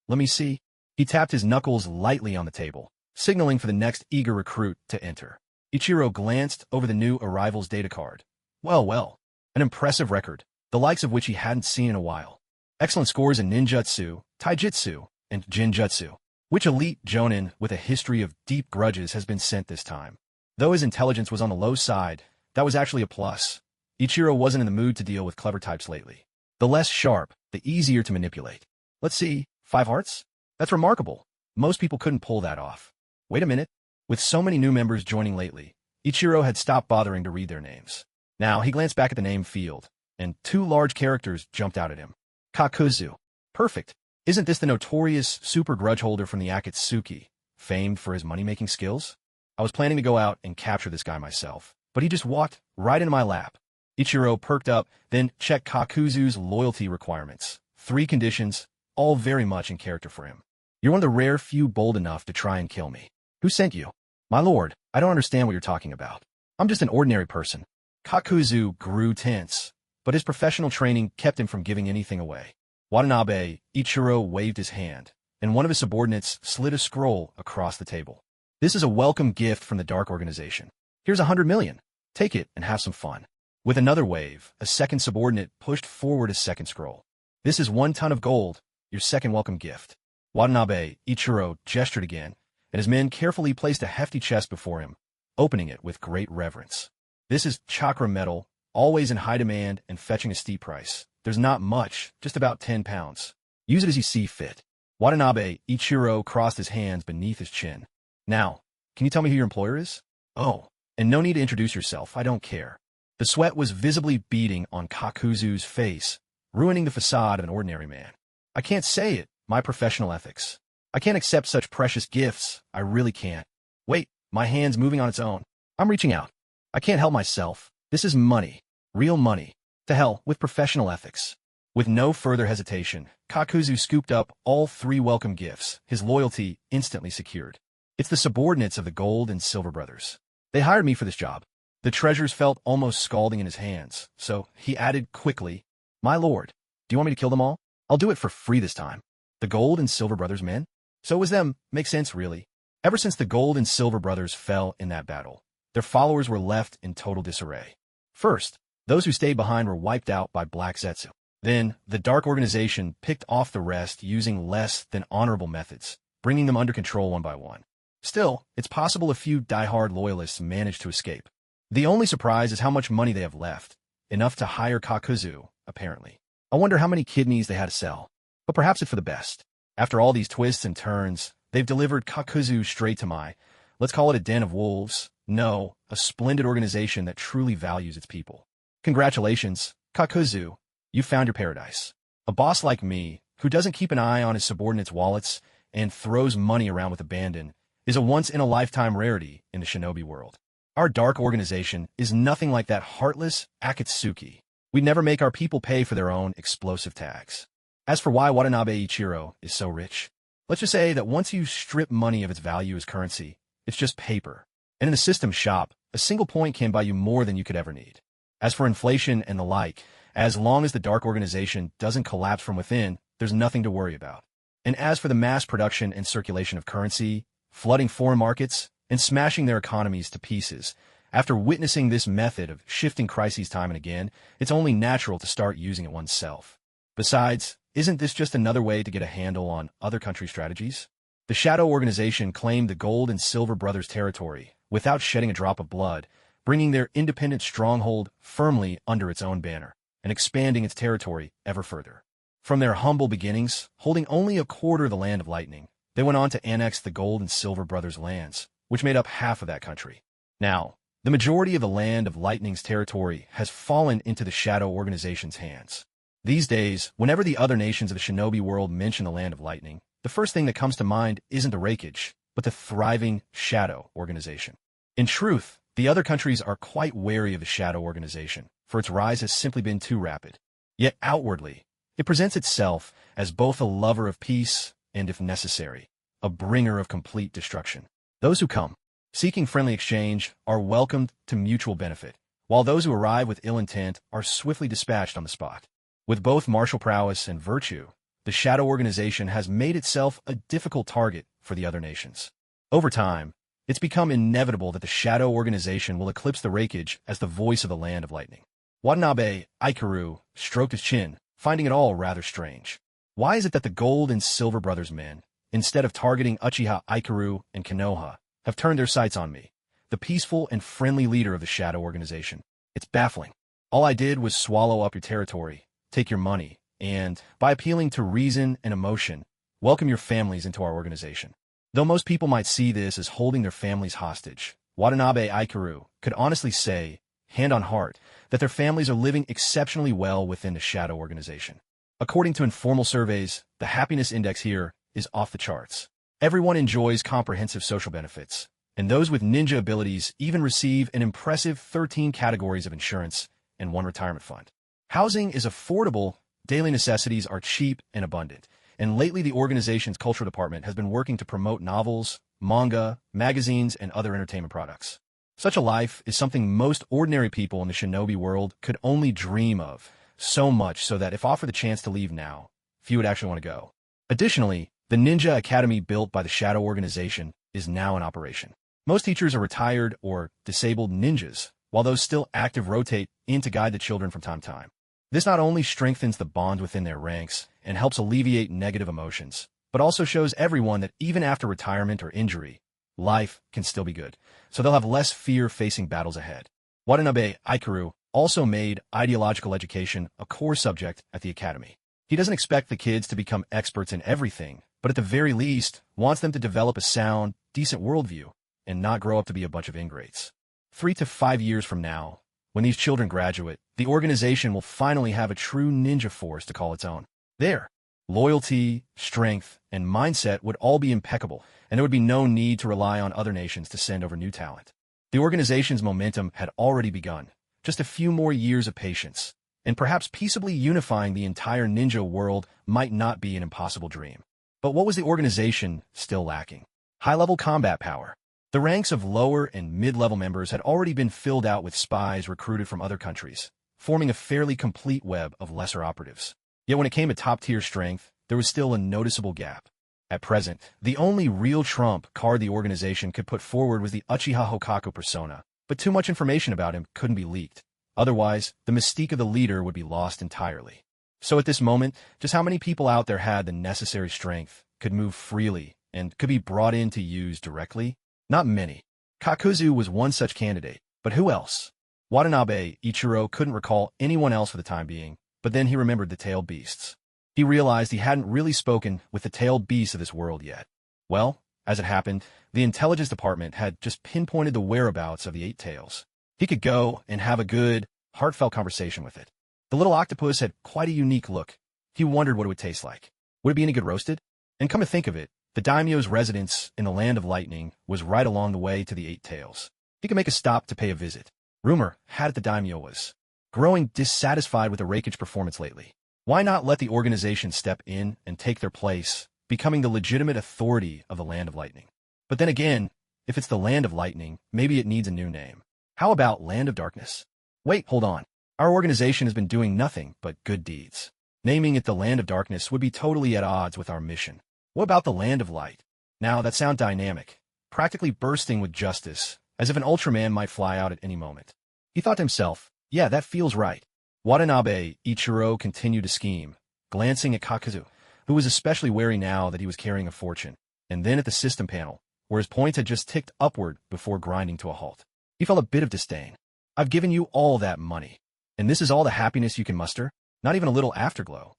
Let me see. He tapped his knuckles lightly on the table, signaling for the next eager recruit to enter. Ichiro glanced over the new arrival's data card. Well, an impressive record, the likes of which he hadn't seen in a while. Excellent scores in ninjutsu, taijutsu, and jinjutsu. Which elite jonin with a history of deep grudges has been sent this time? Though his intelligence was on the low side, that was actually a plus. Ichiro wasn't in the mood to deal with clever types lately. The less sharp, the easier to manipulate. Let's see, 5 hearts? That's remarkable. Most people couldn't pull that off. Wait a minute. With so many new members joining lately, Ichiro had stopped bothering to read their names. Now he glanced back at the name field, and 2 large characters jumped out at him. Kakuzu. Perfect. Isn't this the notorious super grudge holder from the Akatsuki, famed for his money-making skills? I was planning to go out and capture this guy myself, but he just walked right into my lap. Ichiro perked up, then checked Kakuzu's loyalty requirements. 3 conditions, all very much in character for him. You're one of the rare few bold enough to try and kill me. Who sent you? My lord, I don't understand what you're talking about. I'm just an ordinary person. Kakuzu grew tense. but his professional training kept him from giving anything away. Watanabe Ichiro waved his hand, and one of his subordinates slid a scroll across the table. This is a welcome gift from the Dark Organization. Here's 100 million. Take it and have some fun. With another wave, a second subordinate pushed forward a second scroll. This is 1 ton of gold, your second welcome gift. Watanabe Ichiro gestured again, and his men carefully placed a hefty chest before him, opening it with great reverence. This is chakra metal, always in high demand and fetching a steep price. There's not much, just about 10 pounds. Use it as you see fit. Watanabe Ichiro crossed his hands beneath his chin. Now, can you tell me who your employer is? Oh, and no need to introduce yourself, I don't care. The sweat was visibly beading on Kakuzu's face, ruining the facade of an ordinary man. I can't say it, my professional ethics. I can't accept such precious gifts, I really can't. Wait, my hand's moving on its own. I'm reaching out. I can't help myself. This is money. Real money. To hell with professional ethics. With no further hesitation, Kakuzu scooped up all 3 welcome gifts, his loyalty instantly secured. It's the subordinates of the Gold and Silver Brothers. They hired me for this job. The treasures felt almost scalding in his hands, so he added quickly, My lord, do you want me to kill them all? I'll do it for free this time. The Gold and Silver Brothers men? So it was them. Makes sense, really. Ever since the Gold and Silver Brothers fell in that battle, their followers were left in total disarray. First, those who stayed behind were wiped out by Black Zetsu. Then, the Dark Organization picked off the rest using less than honorable methods, bringing them under control one by one. Still, it's possible a few die-hard loyalists managed to escape. The only surprise is how much money they have left, enough to hire Kakuzu, apparently. I wonder how many kidneys they had to sell. But perhaps it's for the best. After all these twists and turns, they've delivered Kakuzu straight to my, let's call it a den of wolves. No, a splendid organization that truly values its people. Congratulations, Kakuzu. You found your paradise. A boss like me, who doesn't keep an eye on his subordinates' wallets and throws money around with abandon, is a once-in-a-lifetime rarity in the shinobi world. Our Dark Organization is nothing like that heartless Akatsuki. We never make our people pay for their own explosive tags. As for why Watanabe Ichiro is so rich, let's just say that once you strip money of its value as currency, it's just paper. And in the system shop, a single point can buy you more than you could ever need. As for inflation and the like, as long as the Dark Organization doesn't collapse from within, there's nothing to worry about. And as for the mass production and circulation of currency, flooding foreign markets, and smashing their economies to pieces, after witnessing this method of shifting crises time and again, it's only natural to start using it oneself. Besides, isn't this just another way to get a handle on other country strategies? The Shadow Organization claimed the Gold and Silver Brothers territory without shedding a drop of blood, bringing their independent stronghold firmly under its own banner and expanding its territory ever further. From their humble beginnings, holding only a quarter of the Land of Lightning, they went on to annex the Gold and Silver Brothers' lands, which made up half of that country. Now, the majority of the Land of Lightning's territory has fallen into the Shadow Organization's hands. These days, whenever the other nations of the shinobi world mention the Land of Lightning, the first thing that comes to mind isn't the rakeage, but the thriving Shadow Organization. In truth, the other countries are quite wary of the Shadow Organization, for its rise has simply been too rapid. Yet outwardly, it presents itself as both a lover of peace and, if necessary, a bringer of complete destruction. Those who come, seeking friendly exchange, are welcomed to mutual benefit, while those who arrive with ill intent are swiftly dispatched on the spot. With both martial prowess and virtue, the Shadow Organization has made itself a difficult target for the other nations. Over time, it's become inevitable that the Shadow Organization will eclipse the rakeage as the voice of the Land of Lightning. Watanabe Ichiro stroked his chin, finding it all rather strange. Why is it that the Gold and Silver Brothers men, instead of targeting Uchiha Ichiro and Konoha, have turned their sights on me, the peaceful and friendly leader of the Shadow Organization? It's baffling. All I did was swallow up your territory, take your money, and, by appealing to reason and emotion, welcome your families into our organization. Though most people might see this as holding their families hostage, Watanabe Ichiro could honestly say, hand on heart, that their families are living exceptionally well within the Shadow Organization. According to informal surveys, the happiness index here is off the charts. Everyone enjoys comprehensive social benefits, and those with ninja abilities even receive an impressive 13 categories of insurance and 1 retirement fund. Housing is affordable, daily necessities are cheap and abundant, and lately the organization's cultural department has been working to promote novels, manga, magazines, and other entertainment products. Such a life is something most ordinary people in the shinobi world could only dream of, so much so that if offered the chance to leave now, few would actually want to go. Additionally, the ninja academy built by the Shadow Organization is now in operation. Most teachers are retired or disabled ninjas, while those still active rotate in to guide the children from time to time. This not only strengthens the bond within their ranks and helps alleviate negative emotions, but also shows everyone that even after retirement or injury, life can still be good, so they'll have less fear facing battles ahead. Watanabe Ikaru also made ideological education a core subject at the academy. He doesn't expect the kids to become experts in everything, but at the very least, wants them to develop a sound, decent worldview and not grow up to be a bunch of ingrates. 3 to 5 years from now, when these children graduate, the organization will finally have a true ninja force to call its own. There, loyalty, strength, and mindset would all be impeccable, and there would be no need to rely on other nations to send over new talent. The organization's momentum had already begun. Just a few more years of patience, and perhaps peaceably unifying the entire ninja world might not be an impossible dream. But what was the organization still lacking? High-level combat power. The ranks of lower and mid-level members had already been filled out with spies recruited from other countries, forming a fairly complete web of lesser operatives. Yet when it came to top-tier strength, there was still a noticeable gap. At present, the only real trump card the organization could put forward was the Uchiha Hokaku persona, but too much information about him couldn't be leaked. Otherwise, the mystique of the leader would be lost entirely. So at this moment, just how many people out there had the necessary strength, could move freely, and could be brought in to use directly? Not many. Kakuzu was one such candidate, but who else? Watanabe Ichiro couldn't recall anyone else for the time being, but then he remembered the tailed beasts. He realized he hadn't really spoken with the tailed beasts of this world yet. Well, as it happened, the intelligence department had just pinpointed the whereabouts of the 8 tails. He could go and have a good, heartfelt conversation with it. The little octopus had quite a unique look. He wondered what it would taste like. Would it be any good roasted? And come to think of it, the daimyo's residence in the Land of Lightning was right along the way to the 8 tails. He could make a stop to pay a visit. Rumor had it the daimyo was growing dissatisfied with the rakeage performance lately. Why not let the organization step in and take their place, becoming the legitimate authority of the Land of Lightning? But then again, if it's the Land of Lightning, maybe it needs a new name. How about Land of Darkness? Wait, hold on. Our organization has been doing nothing but good deeds. Naming it the Land of Darkness would be totally at odds with our mission. What about the Land of Light? Now, that sounds dynamic, practically bursting with justice, as if an Ultraman might fly out at any moment. He thought to himself, yeah, that feels right. Watanabe Ichiro continued to scheme, glancing at Kakuzu, who was especially wary now that he was carrying a fortune, and then at the system panel, where his points had just ticked upward before grinding to a halt. He felt a bit of disdain. I've given you all that money, and this is all the happiness you can muster? Not even a little afterglow.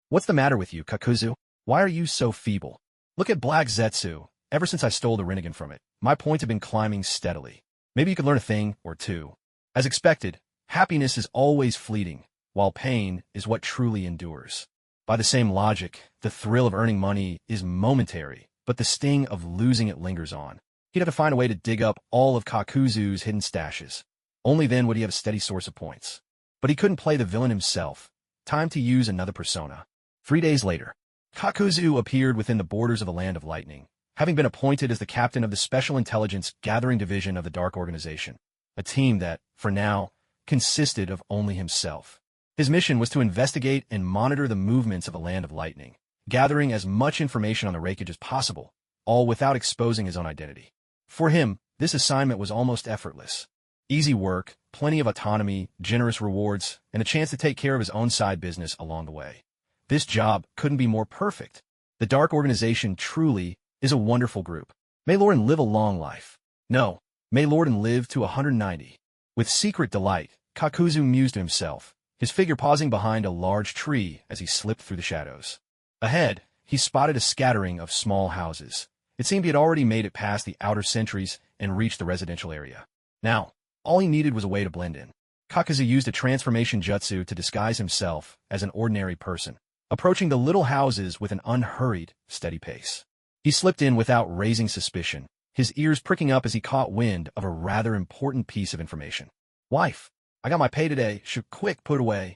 What's the matter with you, Kakuzu? Why are you so feeble? Look at Black Zetsu. Ever since I stole the Rinnegan from it, my points have been climbing steadily. Maybe you could learn a thing or two. As expected, happiness is always fleeting, while pain is what truly endures. By the same logic, the thrill of earning money is momentary, but the sting of losing it lingers on. He'd have to find a way to dig up all of Kakuzu's hidden stashes. Only then would he have a steady source of points. But he couldn't play the villain himself. Time to use another persona. 3 days later, Kakuzu appeared within the borders of the Land of Lightning, having been appointed as the captain of the Special Intelligence Gathering Division of the Dark Organization, a team that, for now, consisted of only himself. His mission was to investigate and monitor the movements of the Land of Lightning, gathering as much information on the Raikage as possible, all without exposing his own identity. For him, this assignment was almost effortless. Easy work, plenty of autonomy, generous rewards, and a chance to take care of his own side business along the way. This job couldn't be more perfect. The Dark Organization truly is a wonderful group. May Lorden live a long life. No, may Lorden live to 190. With secret delight, Kakuzu mused to himself, his figure pausing behind a large tree as he slipped through the shadows. Ahead, he spotted a scattering of small houses. It seemed he had already made it past the outer sentries and reached the residential area. Now, all he needed was a way to blend in. Kakuzu used a transformation jutsu to disguise himself as an ordinary person, approaching the little houses with an unhurried, steady pace. He slipped in without raising suspicion, his ears pricking up as he caught wind of a rather important piece of information. Wife, I got my pay today, should quick put away.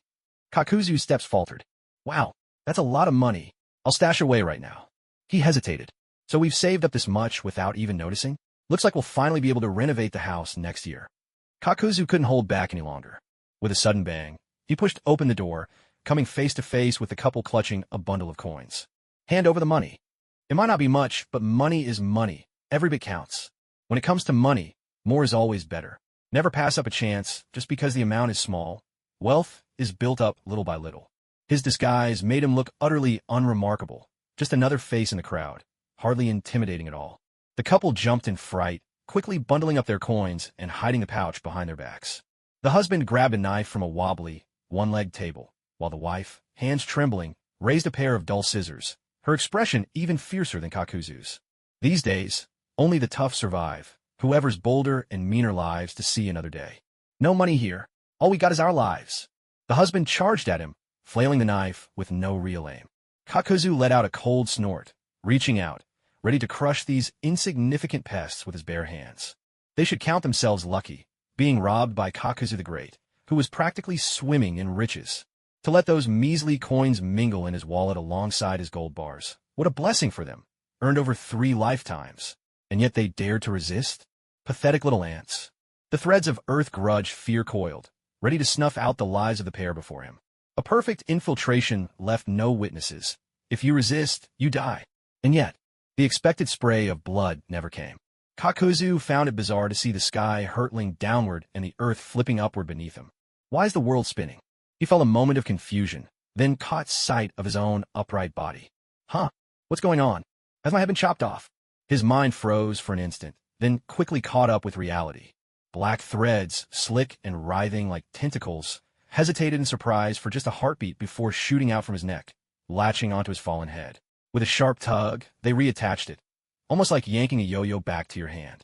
Kakuzu's steps faltered. Wow, that's a lot of money. I'll stash away right now. He hesitated. So we've saved up this much without even noticing? Looks like we'll finally be able to renovate the house next year. Kakuzu couldn't hold back any longer. With a sudden bang, he pushed open the door, coming face to face with the couple clutching a bundle of coins. Hand over the money. It might not be much, but money is money. Every bit counts. When it comes to money, more is always better. Never pass up a chance just because the amount is small. Wealth is built up little by little. His disguise made him look utterly unremarkable, just another face in the crowd, hardly intimidating at all. The couple jumped in fright, quickly bundling up their coins and hiding the pouch behind their backs. The husband grabbed a knife from a wobbly, one-legged table, while the wife, hands trembling, raised a pair of dull scissors, her expression even fiercer than Kakuzu's. These days, only the tough survive, whoever's bolder and meaner lives to see another day. No money here. All we got is our lives. The husband charged at him, flailing the knife with no real aim. Kakuzu let out a cold snort, reaching out, ready to crush these insignificant pests with his bare hands. They should count themselves lucky, being robbed by Kakuzu the Great, who was practically swimming in riches. To let those measly coins mingle in his wallet alongside his gold bars. What a blessing for them, earned over 3 lifetimes. And yet they dared to resist? Pathetic little ants. The threads of earth grudge fear coiled, ready to snuff out the lives of the pair before him. A perfect infiltration left no witnesses. If you resist, you die. And yet, the expected spray of blood never came. Kakuzu found it bizarre to see the sky hurtling downward and the earth flipping upward beneath him. Why is the world spinning? He felt a moment of confusion, then caught sight of his own upright body. Huh? What's going on? Has my head been chopped off? His mind froze for an instant, then quickly caught up with reality. Black threads, slick and writhing like tentacles, hesitated in surprise for just a heartbeat before shooting out from his neck, latching onto his fallen head. With a sharp tug, they reattached it, almost like yanking a yo-yo back to your hand.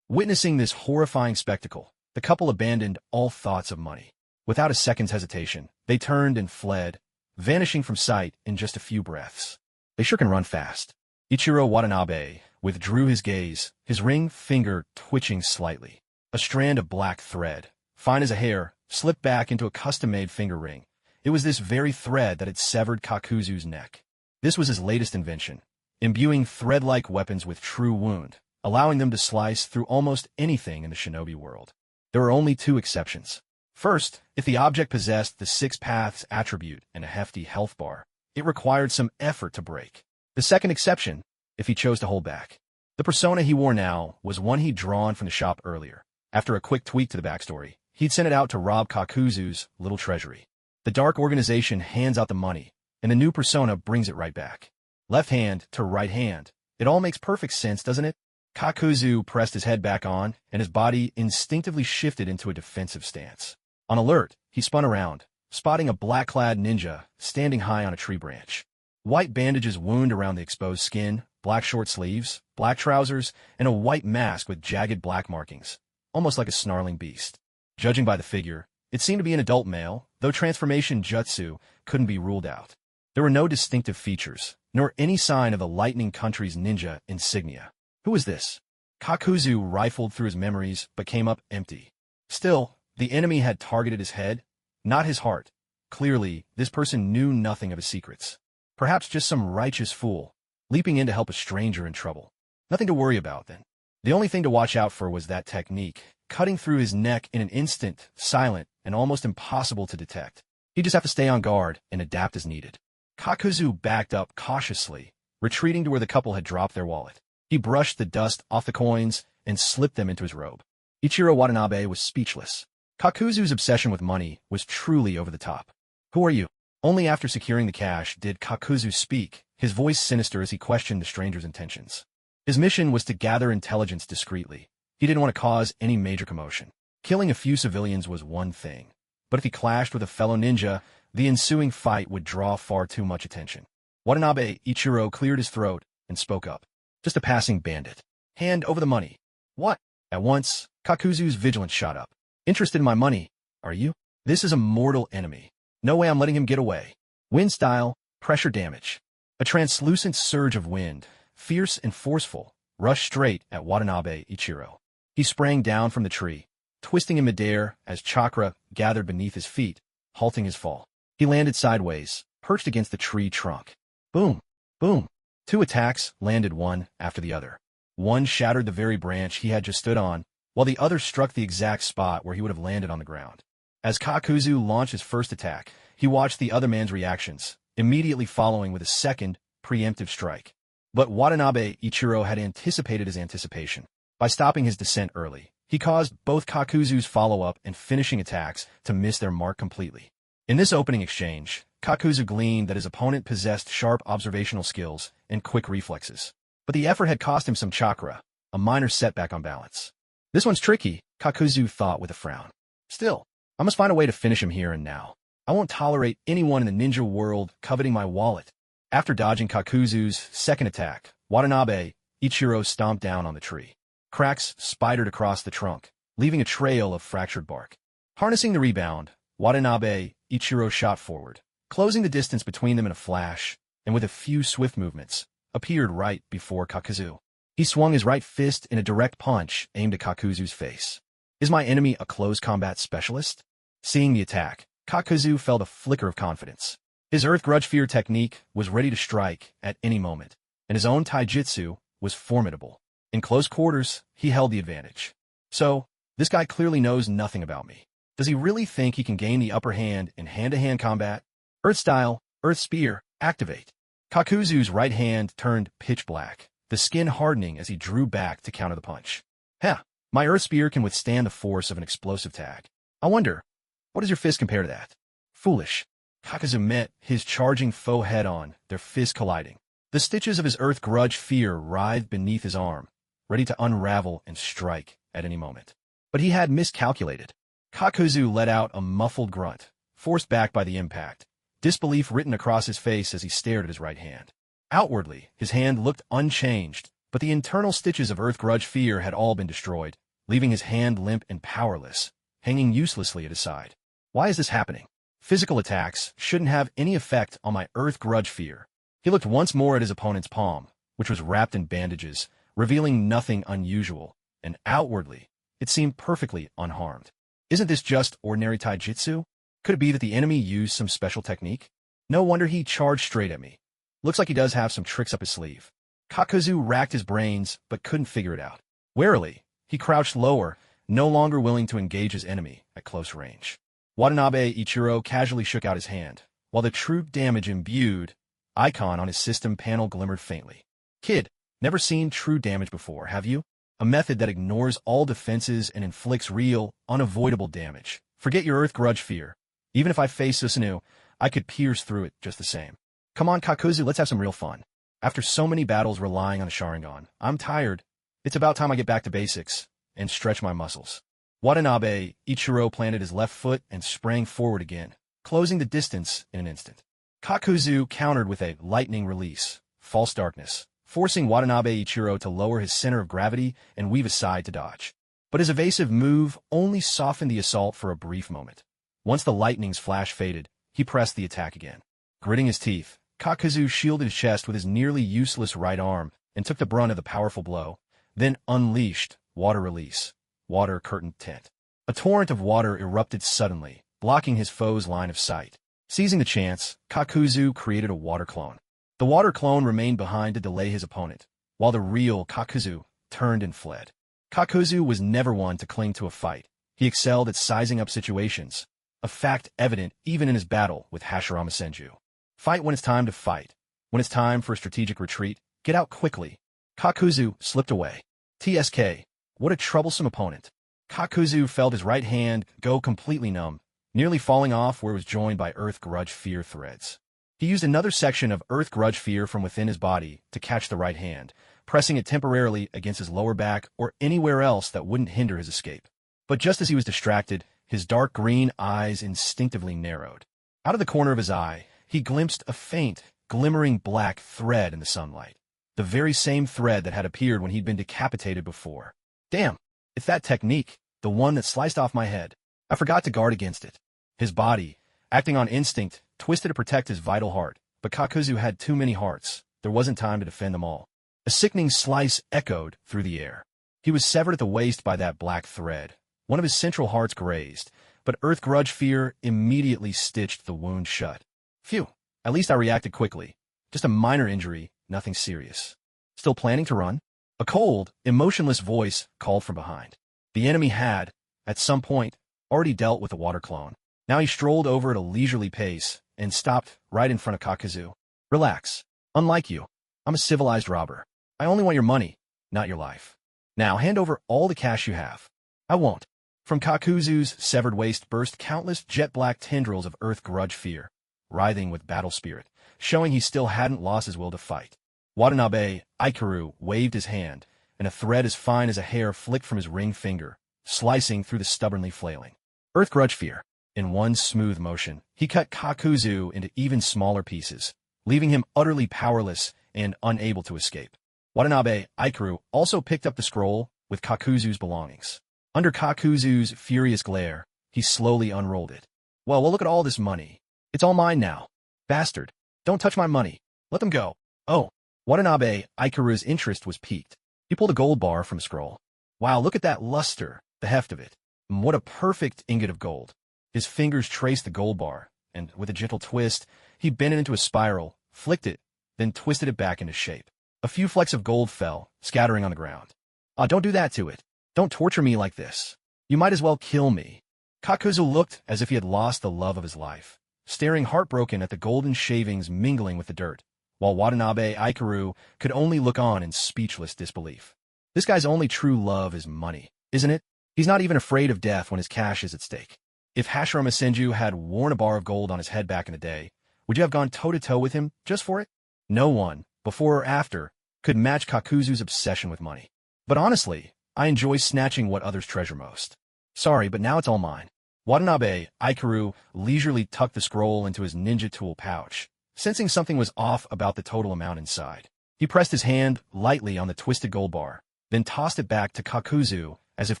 Witnessing this horrifying spectacle, the couple abandoned all thoughts of money. Without a second's hesitation, they turned and fled, vanishing from sight in just a few breaths. They sure can run fast. Ichiro Watanabe withdrew his gaze, his ring finger twitching slightly. A strand of black thread, fine as a hair, slipped back into a custom-made finger ring. It was this very thread that had severed Kakuzu's neck. This was his latest invention, imbuing thread-like weapons with true wound, allowing them to slice through almost anything in the shinobi world. There were only 2 exceptions. First, if the object possessed the 6 paths attribute and a hefty health bar, it required some effort to break. The second exception, if he chose to hold back. The persona he wore now was one he'd drawn from the shop earlier. After a quick tweak to the backstory, he'd sent it out to rob Kakuzu's little treasury. The dark organization hands out the money, and the new persona brings it right back. Left hand to right hand. It all makes perfect sense, doesn't it? Kakuzu pressed his head back on, and his body instinctively shifted into a defensive stance. On alert, he spun around, spotting a black-clad ninja standing high on a tree branch. White bandages wound around the exposed skin, black short sleeves, black trousers, and a white mask with jagged black markings, almost like a snarling beast. Judging by the figure, it seemed to be an adult male, though transformation jutsu couldn't be ruled out. There were no distinctive features, nor any sign of the Lightning Country's ninja insignia. Who was this? Kakuzu rifled through his memories, but came up empty. Still, the enemy had targeted his head, not his heart. Clearly, this person knew nothing of his secrets. Perhaps just some righteous fool, leaping in to help a stranger in trouble. Nothing to worry about, then. The only thing to watch out for was that technique, cutting through his neck in an instant, silent, and almost impossible to detect. He'd just have to stay on guard and adapt as needed. Kakuzu backed up cautiously, retreating to where the couple had dropped their wallet. He brushed the dust off the coins and slipped them into his robe. Ichiro Watanabe was speechless. Kakuzu's obsession with money was truly over the top. Who are you? Only after securing the cash did Kakuzu speak, his voice sinister as he questioned the stranger's intentions. His mission was to gather intelligence discreetly. He didn't want to cause any major commotion. Killing a few civilians was one thing, but if he clashed with a fellow ninja, the ensuing fight would draw far too much attention. Watanabe Ichiro cleared his throat and spoke up. Just a passing bandit. Hand over the money. What? At once, Kakuzu's vigilance shot up. Interested in my money, are you? This is a mortal enemy. No way I'm letting him get away. Wind style, pressure damage. A translucent surge of wind, fierce and forceful, rushed straight at Watanabe Ichiro. He sprang down from the tree, twisting in midair as chakra gathered beneath his feet, halting his fall. He landed sideways, perched against the tree trunk. Boom! Boom! 2 attacks landed one after the other. One shattered the very branch he had just stood on, while the other struck the exact spot where he would have landed on the ground. As Kakuzu launched his first attack, he watched the other man's reactions, immediately following with a second, preemptive strike. But Watanabe Ichiro had anticipated his anticipation. By stopping his descent early, he caused both Kakuzu's follow-up and finishing attacks to miss their mark completely. In this opening exchange, Kakuzu gleaned that his opponent possessed sharp observational skills and quick reflexes. But the effort had cost him some chakra, a minor setback on balance. This one's tricky, Kakuzu thought with a frown. Still, I must find a way to finish him here and now. I won't tolerate anyone in the ninja world coveting my wallet. After dodging Kakuzu's second attack, Watanabe Ichiro stomped down on the tree. Cracks spidered across the trunk, leaving a trail of fractured bark. Harnessing the rebound, Watanabe Ichiro shot forward, closing the distance between them in a flash, and with a few swift movements, appeared right before Kakuzu. He swung his right fist in a direct punch aimed at Kakuzu's face. Is my enemy a close combat specialist? Seeing the attack, Kakuzu felt a flicker of confidence. His Earth Grudge Fear technique was ready to strike at any moment, and his own taijutsu was formidable. In close quarters, he held the advantage. So, this guy clearly knows nothing about me. Does he really think he can gain the upper hand in hand-to-hand combat? Earth Style, Earth Spear, activate. Kakuzu's right hand turned pitch black, the skin hardening as he drew back to counter the punch. Heh, my Earth Spear can withstand the force of an explosive tag. I wonder, what does your fist compare to that? Foolish. Kakuzu met his charging foe head-on, their fists colliding. The stitches of his Earth Grudge Fear writhed beneath his arm, ready to unravel and strike at any moment. But he had miscalculated. Kakuzu let out a muffled grunt, forced back by the impact, disbelief written across his face as he stared at his right hand. Outwardly, his hand looked unchanged, but the internal stitches of Earth Grudge Fear had all been destroyed, leaving his hand limp and powerless, hanging uselessly at his side. Why is this happening? Physical attacks shouldn't have any effect on my Earth Grudge Fear. He looked once more at his opponent's palm, which was wrapped in bandages, revealing nothing unusual, and outwardly, it seemed perfectly unharmed. Isn't this just ordinary taijutsu? Could it be that the enemy used some special technique? No wonder he charged straight at me. Looks like he does have some tricks up his sleeve. Kakuzu racked his brains, but couldn't figure it out. Warily, he crouched lower, no longer willing to engage his enemy at close range. Watanabe Ichiro casually shook out his hand, while the true damage imbued icon on his system panel glimmered faintly. Kid, never seen true damage before, have you? A method that ignores all defenses and inflicts real, unavoidable damage. Forget your Earth Grudge Fear. Even if I face Susanoo, I could pierce through it just the same. Come on, Kakuzu, let's have some real fun. After so many battles relying on a Sharingan, I'm tired. It's about time I get back to basics and stretch my muscles. Watanabe Ichiro planted his left foot and sprang forward again, closing the distance in an instant. Kakuzu countered with a lightning release, false darkness, forcing Watanabe Ichiro to lower his center of gravity and weave aside to dodge. But his evasive move only softened the assault for a brief moment. Once the lightning's flash faded, he pressed the attack again. Gritting his teeth, Kakuzu shielded his chest with his nearly useless right arm and took the brunt of the powerful blow, then unleashed Water Release, Water Curtain Tent. A torrent of water erupted suddenly, blocking his foe's line of sight. Seizing the chance, Kakuzu created a water clone. The water clone remained behind to delay his opponent, while the real Kakuzu turned and fled. Kakuzu was never one to cling to a fight. He excelled at sizing up situations, a fact evident even in his battle with Hashirama Senju. Fight when it's time to fight. When it's time for a strategic retreat, get out quickly. Kakuzu slipped away. TSK, what a troublesome opponent. Kakuzu felt his right hand go completely numb, nearly falling off where it was joined by Earth Grudge Fear threads. He used another section of Earth Grudge Fear from within his body to catch the right hand, pressing it temporarily against his lower back or anywhere else that wouldn't hinder his escape. But just as he was distracted, his dark green eyes instinctively narrowed. Out of the corner of his eye, he glimpsed a faint, glimmering black thread in the sunlight. The very same thread that had appeared when he'd been decapitated before. Damn, it's that technique, the one that sliced off my head. I forgot to guard against it. His body, acting on instinct, twisted to protect his vital heart, but Kakuzu had too many hearts. There wasn't time to defend them all. A sickening slice echoed through the air. He was severed at the waist by that black thread. One of his central hearts grazed, but Earth Grudge Fear immediately stitched the wound shut. Phew, at least I reacted quickly. Just a minor injury, nothing serious. Still planning to run? A cold, emotionless voice called from behind. The enemy had, at some point, already dealt with the water clone. Now he strolled over at a leisurely pace and stopped right in front of Kakuzu. Relax. Unlike you, I'm a civilized robber. I only want your money, not your life. Now hand over all the cash you have. I won't. From Kakuzu's severed waist burst countless jet-black tendrils of earth grudge fear, writhing with battle spirit, showing he still hadn't lost his will to fight. Watanabe Ikaru waved his hand, and a thread as fine as a hair flicked from his ring finger, slicing through the stubbornly flailing earth grudge fear. In one smooth motion, he cut Kakuzu into even smaller pieces, leaving him utterly powerless and unable to escape. Watanabe Ikaru also picked up the scroll with Kakuzu's belongings. Under Kakuzu's furious glare, he slowly unrolled it. Well, look at all this money. It's all mine now. Bastard. Don't touch my money. Let them go. Oh. Watanabe Ikaru's interest was piqued. He pulled a gold bar from a scroll. Wow, look at that luster, the heft of it. What a perfect ingot of gold. His fingers traced the gold bar, and with a gentle twist, he bent it into a spiral, flicked it, then twisted it back into shape. A few flecks of gold fell, scattering on the ground. Ah, don't do that to it. Don't torture me like this. You might as well kill me. Kakuzu looked as if he had lost the love of his life, staring heartbroken at the golden shavings mingling with the dirt, while Watanabe Ikaru could only look on in speechless disbelief. This guy's only true love is money, isn't it? He's not even afraid of death when his cash is at stake. If Hashirama Senju had worn a bar of gold on his head back in the day, would you have gone toe-to-toe with him just for it? No one, before or after, could match Kakuzu's obsession with money. But honestly, I enjoy snatching what others treasure most. Sorry, but now it's all mine. Watanabe Ikaru leisurely tucked the scroll into his ninja tool pouch, sensing something was off about the total amount inside. He pressed his hand lightly on the twisted gold bar, then tossed it back to Kakuzu as if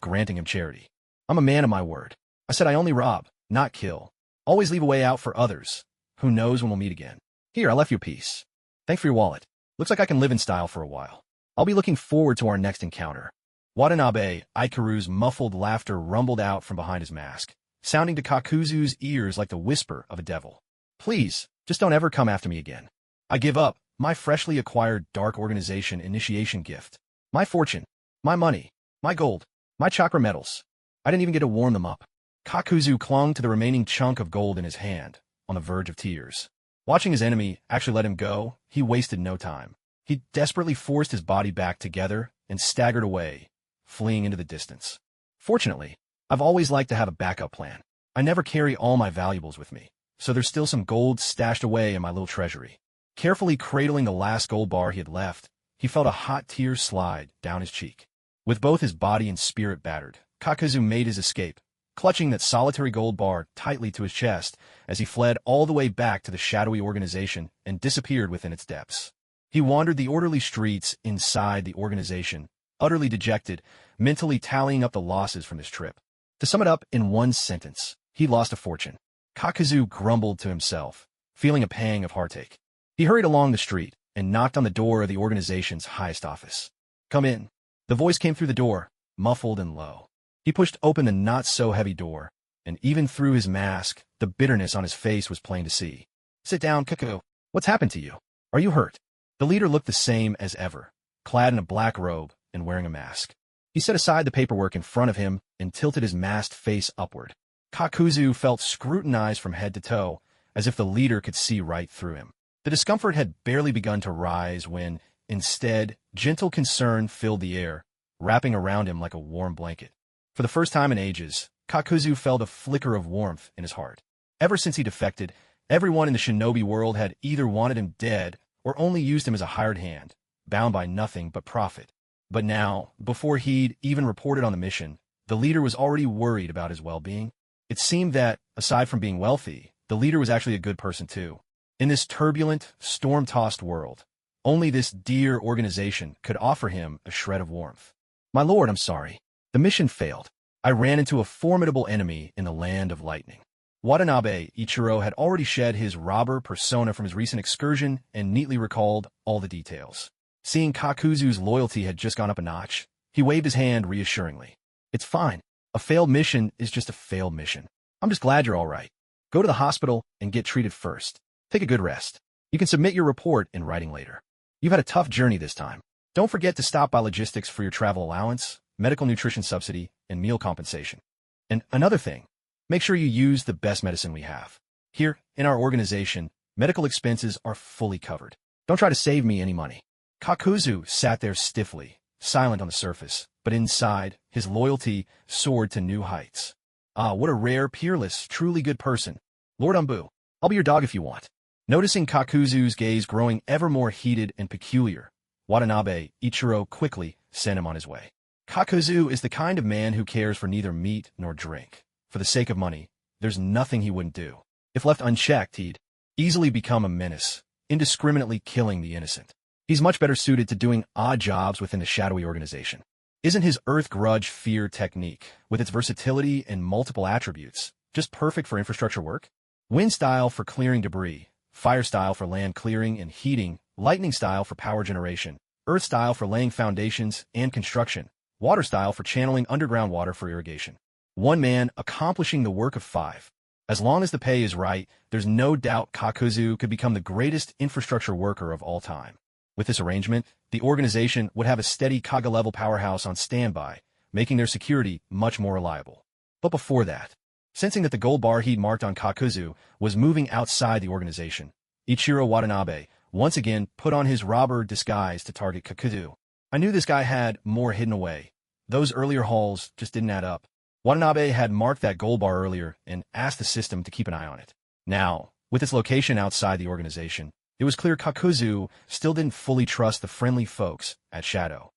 granting him charity. I'm a man of my word. I said I only rob, not kill. Always leave a way out for others. Who knows when we'll meet again. Here, I left you a piece. Thanks for your wallet. Looks like I can live in style for a while. I'll be looking forward to our next encounter. Watanabe Ikaru's muffled laughter rumbled out from behind his mask, sounding to Kakuzu's ears like the whisper of a devil. Please, just don't ever come after me again. I give up my freshly acquired dark organization initiation gift. My fortune, my money, my gold, my chakra metals. I didn't even get to warm them up. Kakuzu clung to the remaining chunk of gold in his hand, on the verge of tears. Watching his enemy actually let him go, he wasted no time. He desperately forced his body back together and staggered away, fleeing into the distance. Fortunately, I've always liked to have a backup plan. I never carry all my valuables with me, so there's still some gold stashed away in my little treasury. Carefully cradling the last gold bar he had left, he felt a hot tear slide down his cheek. With both his body and spirit battered, Kakuzu made his escape, clutching that solitary gold bar tightly to his chest as he fled all the way back to the shadowy organization and disappeared within its depths. He wandered the orderly streets inside the organization, utterly dejected, mentally tallying up the losses from his trip. To sum it up in one sentence, he lost a fortune. Kakuzu grumbled to himself, feeling a pang of heartache. He hurried along the street and knocked on the door of the organization's highest office. Come in. The voice came through the door, muffled and low. He pushed open the not-so-heavy door, and even through his mask, the bitterness on his face was plain to see. Sit down, Kaku. What's happened to you? Are you hurt? The leader looked the same as ever, clad in a black robe and wearing a mask. He set aside the paperwork in front of him and tilted his masked face upward. Kakuzu felt scrutinized from head to toe, as if the leader could see right through him. The discomfort had barely begun to rise when, instead, gentle concern filled the air, wrapping around him like a warm blanket. For the first time in ages, Kakuzu felt a flicker of warmth in his heart. Ever since he defected, everyone in the shinobi world had either wanted him dead or only used him as a hired hand, bound by nothing but profit. But now, before he'd even reported on the mission, the leader was already worried about his well-being. It seemed that, aside from being wealthy, the leader was actually a good person too. In this turbulent, storm-tossed world, only this dear organization could offer him a shred of warmth. My lord, I'm sorry. The mission failed. I ran into a formidable enemy in the land of lightning. Watanabe Ichiro had already shed his robber persona from his recent excursion and neatly recalled all the details. Seeing Kakuzu's loyalty had just gone up a notch, he waved his hand reassuringly. It's fine. A failed mission is just a failed mission. I'm just glad you're all right. Go to the hospital and get treated first. Take a good rest. You can submit your report in writing later. You've had a tough journey this time. Don't forget to stop by logistics for your travel allowance, medical nutrition subsidy, and meal compensation. And another thing, make sure you use the best medicine we have. Here, in our organization, medical expenses are fully covered. Don't try to save me any money. Kakuzu sat there stiffly, silent on the surface, but inside, his loyalty soared to new heights. Ah, what a rare, peerless, truly good person. Lord Umbu, I'll be your dog if you want. Noticing Kakuzu's gaze growing ever more heated and peculiar, Watanabe Ichiro quickly sent him on his way. Kakuzu is the kind of man who cares for neither meat nor drink. For the sake of money, there's nothing he wouldn't do. If left unchecked, he'd easily become a menace, indiscriminately killing the innocent. He's much better suited to doing odd jobs within the shadowy organization. Isn't his Earth Grudge Fear technique, with its versatility and multiple attributes, just perfect for infrastructure work? Wind style for clearing debris, fire style for land clearing and heating, lightning style for power generation, earth style for laying foundations and construction, water style for channeling underground water for irrigation. One man accomplishing the work of five. As long as the pay is right, there's no doubt Kakuzu could become the greatest infrastructure worker of all time. With this arrangement, the organization would have a steady Kaga-level powerhouse on standby, making their security much more reliable. But before that, sensing that the gold bar he'd marked on Kakuzu was moving outside the organization, Ichiro Watanabe once again put on his robber disguise to target Kakuzu. I knew this guy had more hidden away. Those earlier hauls just didn't add up. Watanabe had marked that gold bar earlier and asked the system to keep an eye on it. Now, with its location outside the organization, it was clear Kakuzu still didn't fully trust the friendly folks at Shadow.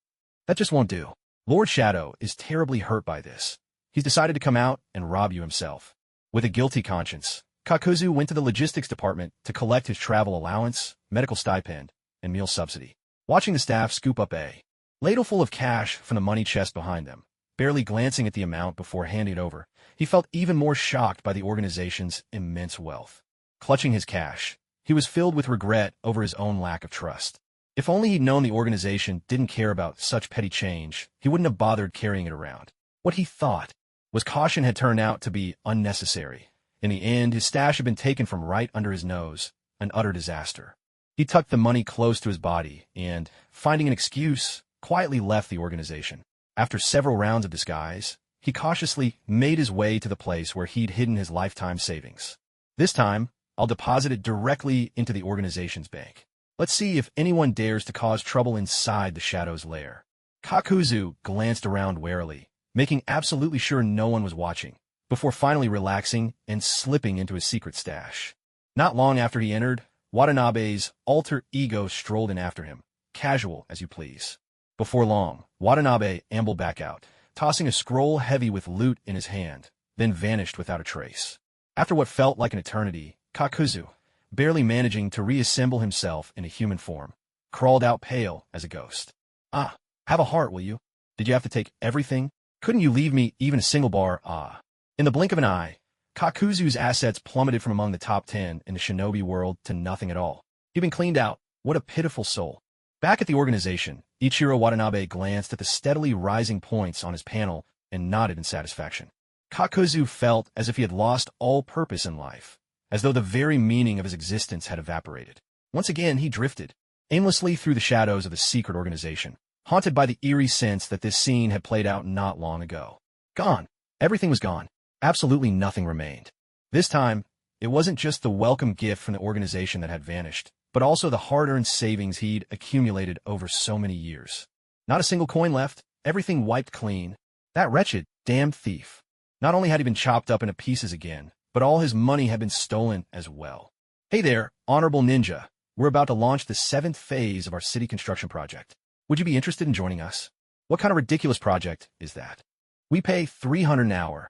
That just won't do. Lord Shadow is terribly hurt by this. He's decided to come out and rob you himself. With a guilty conscience, Kakuzu went to the logistics department to collect his travel allowance, medical stipend, and meal subsidy. Watching the staff scoop up a ladleful of cash from the money chest behind them, barely glancing at the amount before handing it over, he felt even more shocked by the organization's immense wealth. Clutching his cash, he was filled with regret over his own lack of trust. If only he'd known the organization didn't care about such petty change, he wouldn't have bothered carrying it around. What he thought was caution had turned out to be unnecessary. In the end, his stash had been taken from right under his nose, an utter disaster. He tucked the money close to his body and, finding an excuse, quietly left the organization. After several rounds of disguise, he cautiously made his way to the place where he'd hidden his lifetime savings. This time, I'll deposit it directly into the organization's bank. Let's see if anyone dares to cause trouble inside the Shadow's lair. Kakuzu glanced around warily, making absolutely sure no one was watching, before finally relaxing and slipping into his secret stash. Not long after he entered, Watanabe's alter ego strolled in after him, casual as you please. Before long, Watanabe ambled back out, tossing a scroll heavy with loot in his hand, then vanished without a trace. After what felt like an eternity, Kakuzu, barely managing to reassemble himself in a human form, crawled out pale as a ghost. Ah, have a heart, will you? Did you have to take everything? Couldn't you leave me even a single bar? Ah. In the blink of an eye, Kakuzu's assets plummeted from among the top 10 in the shinobi world to nothing at all. He'd been cleaned out. What a pitiful soul. Back at the organization, Ichiro Watanabe glanced at the steadily rising points on his panel and nodded in satisfaction. Kakuzu felt as if he had lost all purpose in life, as though the very meaning of his existence had evaporated. Once again, he drifted aimlessly through the shadows of the secret organization, haunted by the eerie sense that this scene had played out not long ago. Gone. Everything was gone. Absolutely nothing remained. This time, it wasn't just the welcome gift from the organization that had vanished, but also the hard-earned savings he'd accumulated over so many years. Not a single coin left, everything wiped clean. That wretched, damned thief. Not only had he been chopped up into pieces again, but all his money had been stolen as well. Hey there, Honorable Ninja. We're about to launch the 7th phase of our city construction project. Would you be interested in joining us? What kind of ridiculous project is that? We pay $300 an hour.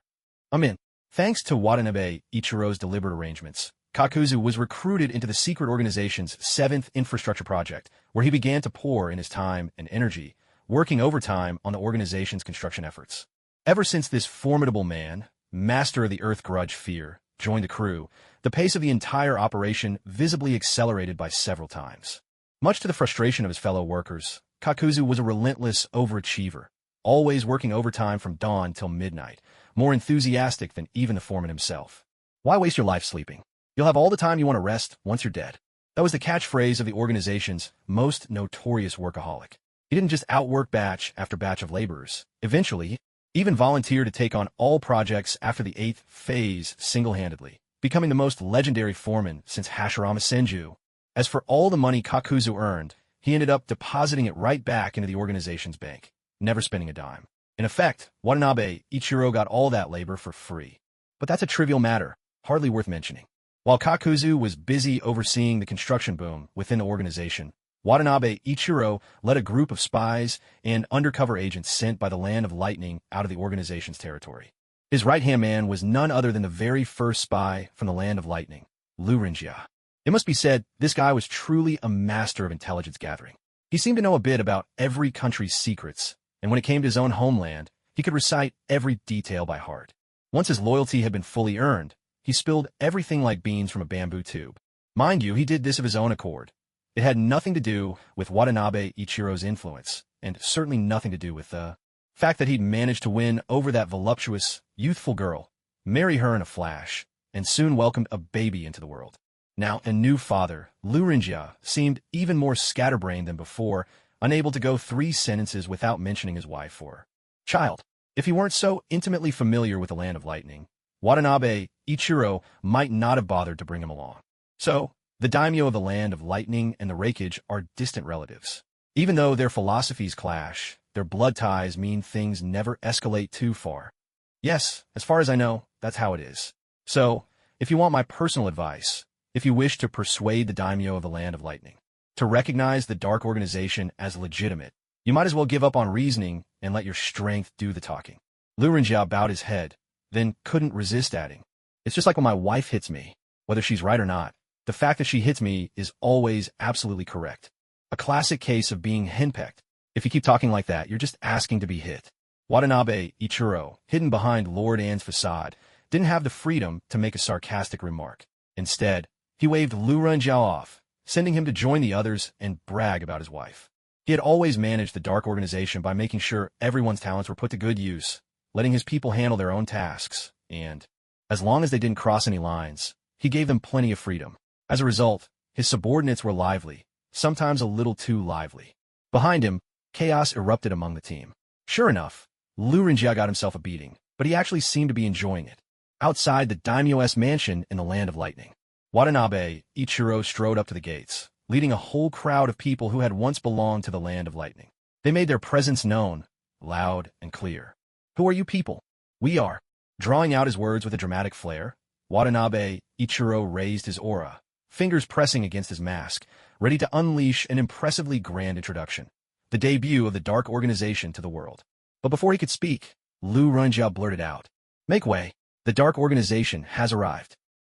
I'm in. Thanks to Watanabe Ichiro's deliberate arrangements, Kakuzu was recruited into the secret organization's 7th infrastructure project, where he began to pour in his time and energy, working overtime on the organization's construction efforts. Ever since this formidable man, master of the Earth Grudge Fear, joined the crew, the pace of the entire operation visibly accelerated by several times. Much to the frustration of his fellow workers, Kakuzu was a relentless overachiever, always working overtime from dawn till midnight, more enthusiastic than even the foreman himself. Why waste your life sleeping? You'll have all the time you want to rest once you're dead. That was the catchphrase of the organization's most notorious workaholic. He didn't just outwork batch after batch of laborers. Eventually, he even volunteered to take on all projects after the 8th phase single-handedly, becoming the most legendary foreman since Hashirama Senju. As for all the money Kakuzu earned, he ended up depositing it right back into the organization's bank, never spending a dime. In effect, Watanabe Ichiro got all that labor for free. But that's a trivial matter, hardly worth mentioning. While Kakuzu was busy overseeing the construction boom within the organization, Watanabe Ichiro led a group of spies and undercover agents sent by the Land of Lightning out of the organization's territory. His right-hand man was none other than the very first spy from the Land of Lightning, Lurinjia. It must be said, this guy was truly a master of intelligence gathering. He seemed to know a bit about every country's secrets, and when it came to his own homeland, he could recite every detail by heart. Once his loyalty had been fully earned, he spilled everything like beans from a bamboo tube. Mind you, he did this of his own accord. It had nothing to do with Watanabe Ichiro's influence, and certainly nothing to do with the fact that he'd managed to win over that voluptuous, youthful girl, marry her in a flash, and soon welcomed a baby into the world. Now, a new father, Lurinjia, seemed even more scatterbrained than before, unable to go 3 sentences without mentioning his wife or child. If he weren't so intimately familiar with the Land of Lightning, Watanabe Ichiro might not have bothered to bring him along. So, the daimyo of the Land of Lightning and the Raikage are distant relatives. Even though their philosophies clash, their blood ties mean things never escalate too far. Yes, as far as I know, that's how it is. So, if you want my personal advice, if you wish to persuade the daimyo of the Land of Lightning to recognize the Dark Organization as legitimate, you might as well give up on reasoning and let your strength do the talking. Lurinjia bowed his head, then couldn't resist adding, "It's just like when my wife hits me, whether she's right or not. The fact that she hits me is always absolutely correct. A classic case of being henpecked. If you keep talking like that, you're just asking to be hit." Watanabe Ichiro, hidden behind Lord Anne's facade, didn't have the freedom to make a sarcastic remark. Instead, he waved Lurinjia off, sending him to join the others and brag about his wife. He had always managed the Dark Organization by making sure everyone's talents were put to good use, letting his people handle their own tasks, and, as long as they didn't cross any lines, he gave them plenty of freedom. As a result, his subordinates were lively, sometimes a little too lively. Behind him, chaos erupted among the team. Sure enough, Lurinjia got himself a beating, but he actually seemed to be enjoying it. Outside the daimyo's mansion in the Land of Lightning, Watanabe Ichiro strode up to the gates, leading a whole crowd of people who had once belonged to the Land of Lightning. They made their presence known, loud and clear. "Who are you people?" "We are." Drawing out his words with a dramatic flair, Watanabe Ichiro raised his aura, fingers pressing against his mask, ready to unleash an impressively grand introduction, the debut of the Dark Organization to the world. But before he could speak, Lurinjia blurted out, "Make way, the Dark Organization has arrived."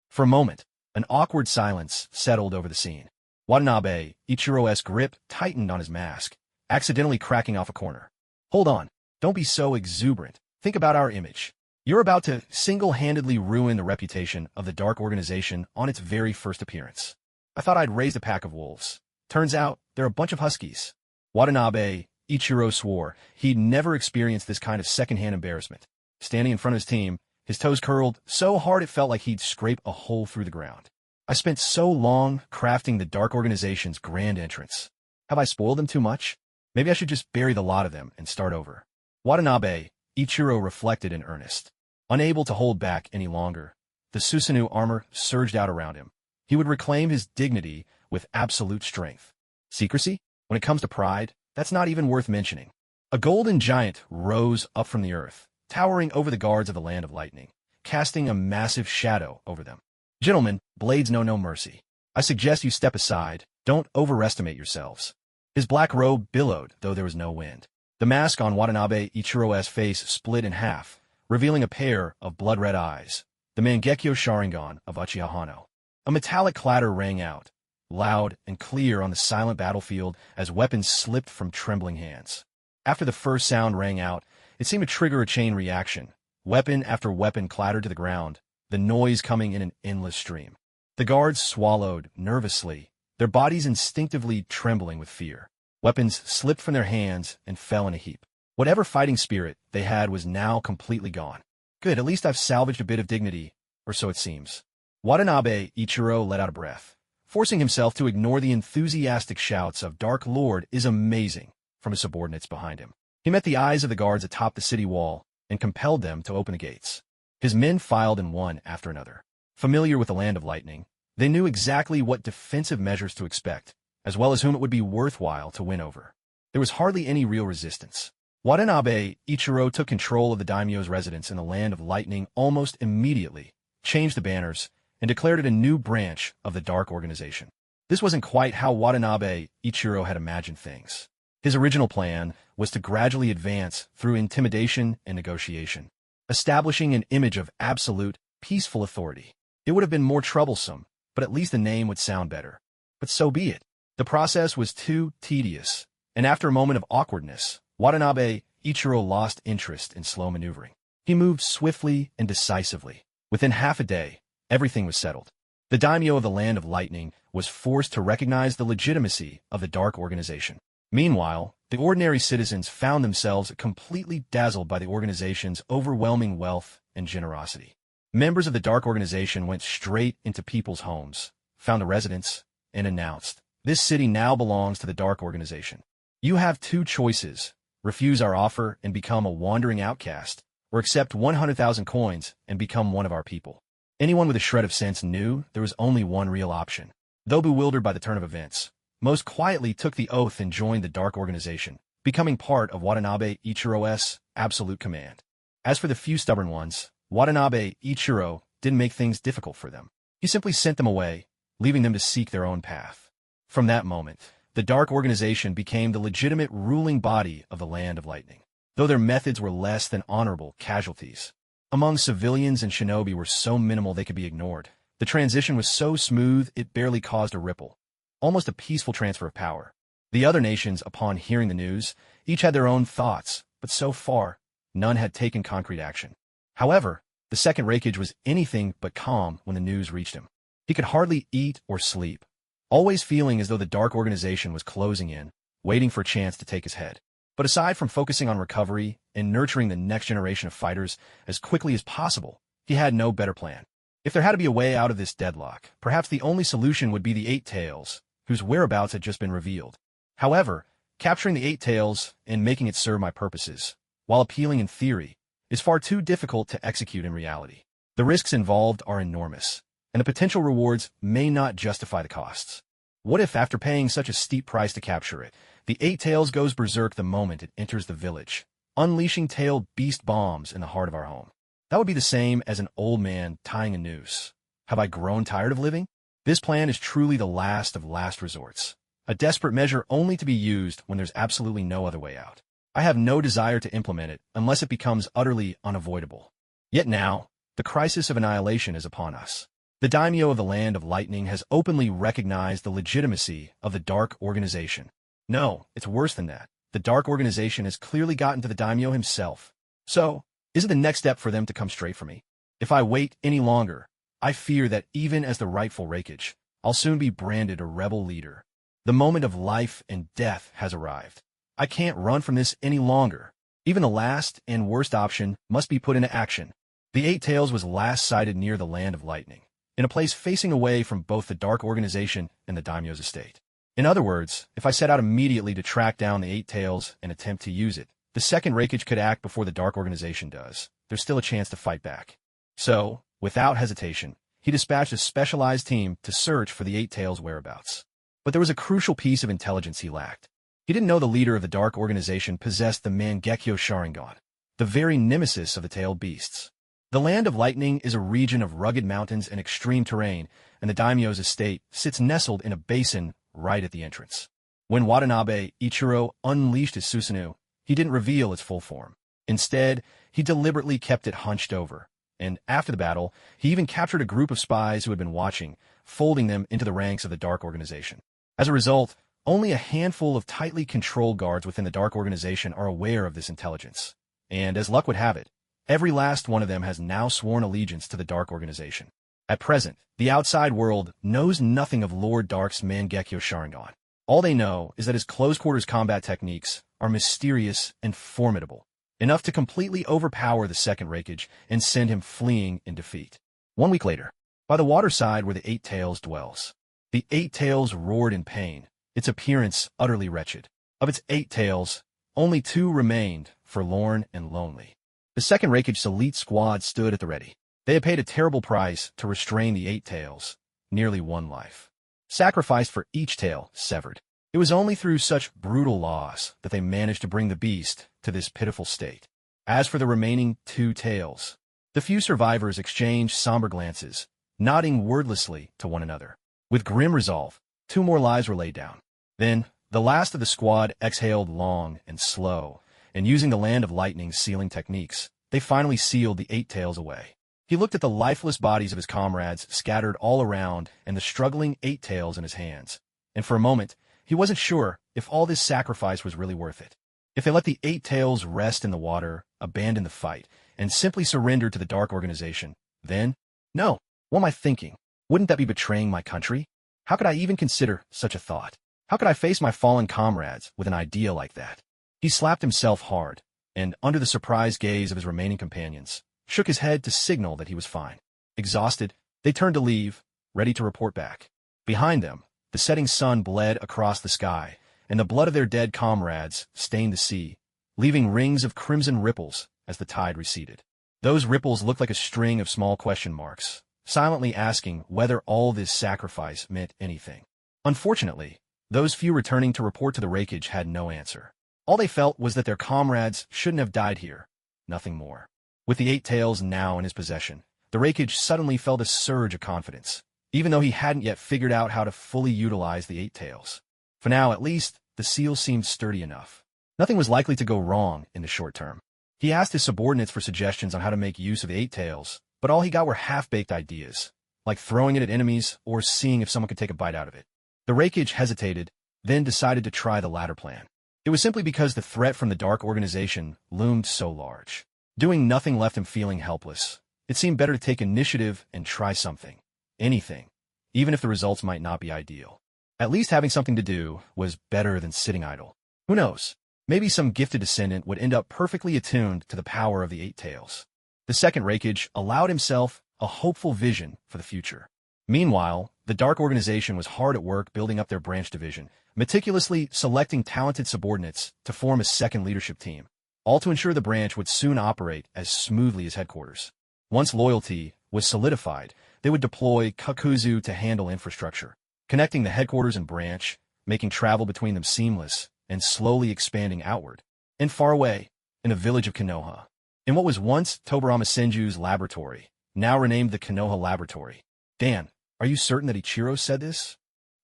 For a moment, an awkward silence settled over the scene. Watanabe Ichiro's grip tightened on his mask, accidentally cracking off a corner. "Hold on, don't be so exuberant. Think about our image. You're about to single-handedly ruin the reputation of the Dark Organization on its very first appearance. I thought I'd raised a pack of wolves. Turns out, they're a bunch of huskies." Watanabe Ichiro swore he'd never experienced this kind of second-hand embarrassment. Standing in front of his team, his toes curled so hard it felt like he'd scrape a hole through the ground. "I spent so long crafting the Dark Organization's grand entrance. Have I spoiled them too much? Maybe I should just bury the lot of them and start over." Watanabe Ichiro reflected in earnest. Unable to hold back any longer, the Susanoo armor surged out around him. He would reclaim his dignity with absolute strength. Secrecy? When it comes to pride, that's not even worth mentioning. A golden giant rose up from the earth, towering over the guards of the Land of Lightning, casting a massive shadow over them. "Gentlemen, blades know no mercy. I suggest you step aside. Don't overestimate yourselves." His black robe billowed, though there was no wind. The mask on Watanabe Ichiro's face split in half, revealing a pair of blood-red eyes, the Mangekyo Sharingan of Uchiha Hano. A metallic clatter rang out, loud and clear on the silent battlefield as weapons slipped from trembling hands. After the first sound rang out, it seemed to trigger a chain reaction. Weapon after weapon clattered to the ground, the noise coming in an endless stream. The guards swallowed nervously, their bodies instinctively trembling with fear. Weapons slipped from their hands and fell in a heap. Whatever fighting spirit they had was now completely gone. "Good, at least I've salvaged a bit of dignity, or so it seems." Watanabe Ichiro let out a breath. Forcing himself to ignore the enthusiastic shouts of "Dark Lord is amazing" from his subordinates behind him. He met the eyes of the guards atop the city wall and compelled them to open the gates. His men filed in one after another. Familiar with the Land of Lightning, they knew exactly what defensive measures to expect, as well as whom it would be worthwhile to win over. There was hardly any real resistance. Watanabe Ichiro took control of the daimyo's residence in the Land of Lightning almost immediately, changed the banners, and declared it a new branch of the Dark Organization. This wasn't quite how Watanabe Ichiro had imagined things. His original plan was to gradually advance through intimidation and negotiation, establishing an image of absolute, peaceful authority. It would have been more troublesome, but at least the name would sound better. But so be it. The process was too tedious, and after a moment of awkwardness, Watanabe Ichiro lost interest in slow maneuvering. He moved swiftly and decisively. Within half a day, everything was settled. The daimyo of the Land of Lightning was forced to recognize the legitimacy of the Dark Organization. Meanwhile, the ordinary citizens found themselves completely dazzled by the organization's overwhelming wealth and generosity. Members of the Dark Organization went straight into people's homes, found a residence, and announced, "This city now belongs to the Dark Organization. You have two choices: refuse our offer and become a wandering outcast, or accept 100,000 coins and become one of our people." Anyone with a shred of sense knew there was only one real option. Though bewildered by the turn of events, most quietly took the oath and joined the Dark Organization, becoming part of Watanabe Ichiro's absolute command. As for the few stubborn ones, Watanabe Ichiro didn't make things difficult for them. He simply sent them away, leaving them to seek their own path. From that moment, the Dark Organization became the legitimate ruling body of the Land of Lightning, though their methods were less than honorable casualties. Among civilians and shinobi were so minimal they could be ignored. The transition was so smooth it barely caused a ripple. Almost a peaceful transfer of power. The other nations, upon hearing the news, each had their own thoughts, but so far, none had taken concrete action. However, the second Reikage was anything but calm when the news reached him. He could hardly eat or sleep, always feeling as though the Dark Organization was closing in, waiting for a chance to take his head. But aside from focusing on recovery and nurturing the next generation of fighters as quickly as possible, he had no better plan. If there had to be a way out of this deadlock, perhaps the only solution would be the Eight Tails, whose whereabouts had just been revealed. However, capturing the Eight Tails and making it serve my purposes, while appealing in theory, is far too difficult to execute in reality. The risks involved are enormous, and the potential rewards may not justify the costs. What if, after paying such a steep price to capture it, the Eight Tails goes berserk the moment it enters the village, unleashing tailed beast bombs in the heart of our home? That would be the same as an old man tying a noose. Have I grown tired of living? This plan is truly the last of last resorts, a desperate measure only to be used when there's absolutely no other way out. I have no desire to implement it unless it becomes utterly unavoidable. Yet now, the crisis of annihilation is upon us. The daimyo of the Land of Lightning has openly recognized the legitimacy of the Dark Organization. No, it's worse than that. The Dark Organization has clearly gotten to the daimyo himself. So, is it the next step for them to come straight for me? If I wait any longer, I fear that even as the rightful Reikage, I'll soon be branded a rebel leader. The moment of life and death has arrived. I can't run from this any longer. Even the last and worst option must be put into action. The Eight Tails was last sighted near the Land of Lightning, in a place facing away from both the Dark Organization and the daimyo's estate. In other words, if I set out immediately to track down the Eight Tails and attempt to use it, the second Reikage could act before the Dark Organization does. There's still a chance to fight back. So, without hesitation, he dispatched a specialized team to search for the Eight Tails' whereabouts. But there was a crucial piece of intelligence he lacked. He didn't know the leader of the Dark Organization possessed the Mangekyo Sharingan, the very nemesis of the tailed beasts. The Land of Lightning is a region of rugged mountains and extreme terrain, and the daimyo's estate sits nestled in a basin right at the entrance. When Watanabe Ichiro unleashed his Susanoo, he didn't reveal its full form. Instead, he deliberately kept it hunched over, and after the battle, he even captured a group of spies who had been watching, folding them into the ranks of the Dark Organization. As a result, only a handful of tightly controlled guards within the Dark Organization are aware of this intelligence, and as luck would have it, every last one of them has now sworn allegiance to the Dark Organization. At present, the outside world knows nothing of Lord Dark's Mangekyo Sharingan. All they know is that his close-quarters combat techniques are mysterious and formidable, enough to completely overpower the second Reikage and send him fleeing in defeat. 1 week later, by the waterside where the Eight Tails dwells, the Eight Tails roared in pain, its appearance utterly wretched. Of its 8 tails, only 2 remained, forlorn and lonely. The second Rakich's elite squad stood at the ready. They had paid a terrible price to restrain the 8 tails, nearly 1 life. Sacrificed for each tail severed. It was only through such brutal loss that they managed to bring the beast to this pitiful state. As for the remaining 2 tails, the few survivors exchanged somber glances, nodding wordlessly to one another. With grim resolve, 2 more lives were laid down. Then, the last of the squad exhaled long and slow, and using the Land of Lightning's sealing techniques, they finally sealed the 8 tails away. He looked at the lifeless bodies of his comrades scattered all around and the struggling 8 tails in his hands, and for a moment, he wasn't sure if all this sacrifice was really worth it. If they let the 8 tails rest in the water, abandon the fight, and simply surrender to the Dark Organization, then, no, what am I thinking? Wouldn't that be betraying my country? How could I even consider such a thought? How could I face my fallen comrades with an idea like that? He slapped himself hard, and, under the surprised gaze of his remaining companions, shook his head to signal that he was fine. Exhausted, they turned to leave, ready to report back. Behind them, the setting sun bled across the sky, and the blood of their dead comrades stained the sea, leaving rings of crimson ripples as the tide receded. Those ripples looked like a string of small question marks, silently asking whether all this sacrifice meant anything. Unfortunately, those few returning to report to the Raikage had no answer. All they felt was that their comrades shouldn't have died here, nothing more. With the 8 tails now in his possession, the Raikage suddenly felt a surge of confidence, even though he hadn't yet figured out how to fully utilize the 8 tails. For now, at least, the seal seemed sturdy enough. Nothing was likely to go wrong in the short term. He asked his subordinates for suggestions on how to make use of the 8 tails, but all he got were half-baked ideas, like throwing it at enemies or seeing if someone could take a bite out of it. The Raikage hesitated, then decided to try the latter plan. It was simply because the threat from the Dark Organization loomed so large. Doing nothing left him feeling helpless. It seemed better to take initiative and try something. Anything. Even if the results might not be ideal. At least having something to do was better than sitting idle. Who knows? Maybe some gifted descendant would end up perfectly attuned to the power of the 8 tails. The second Raikage allowed himself a hopeful vision for the future. Meanwhile, the Dark Organization was hard at work building up their branch division, meticulously selecting talented subordinates to form a second leadership team, all to ensure the branch would soon operate as smoothly as headquarters. Once loyalty was solidified, they would deploy Kakuzu to handle infrastructure, connecting the headquarters and branch, making travel between them seamless, and slowly expanding outward. And far away, in a village of Konoha, in what was once Tobarama Senju's laboratory, now renamed the Konoha Laboratory. Dan, are you certain that Ichiro said this?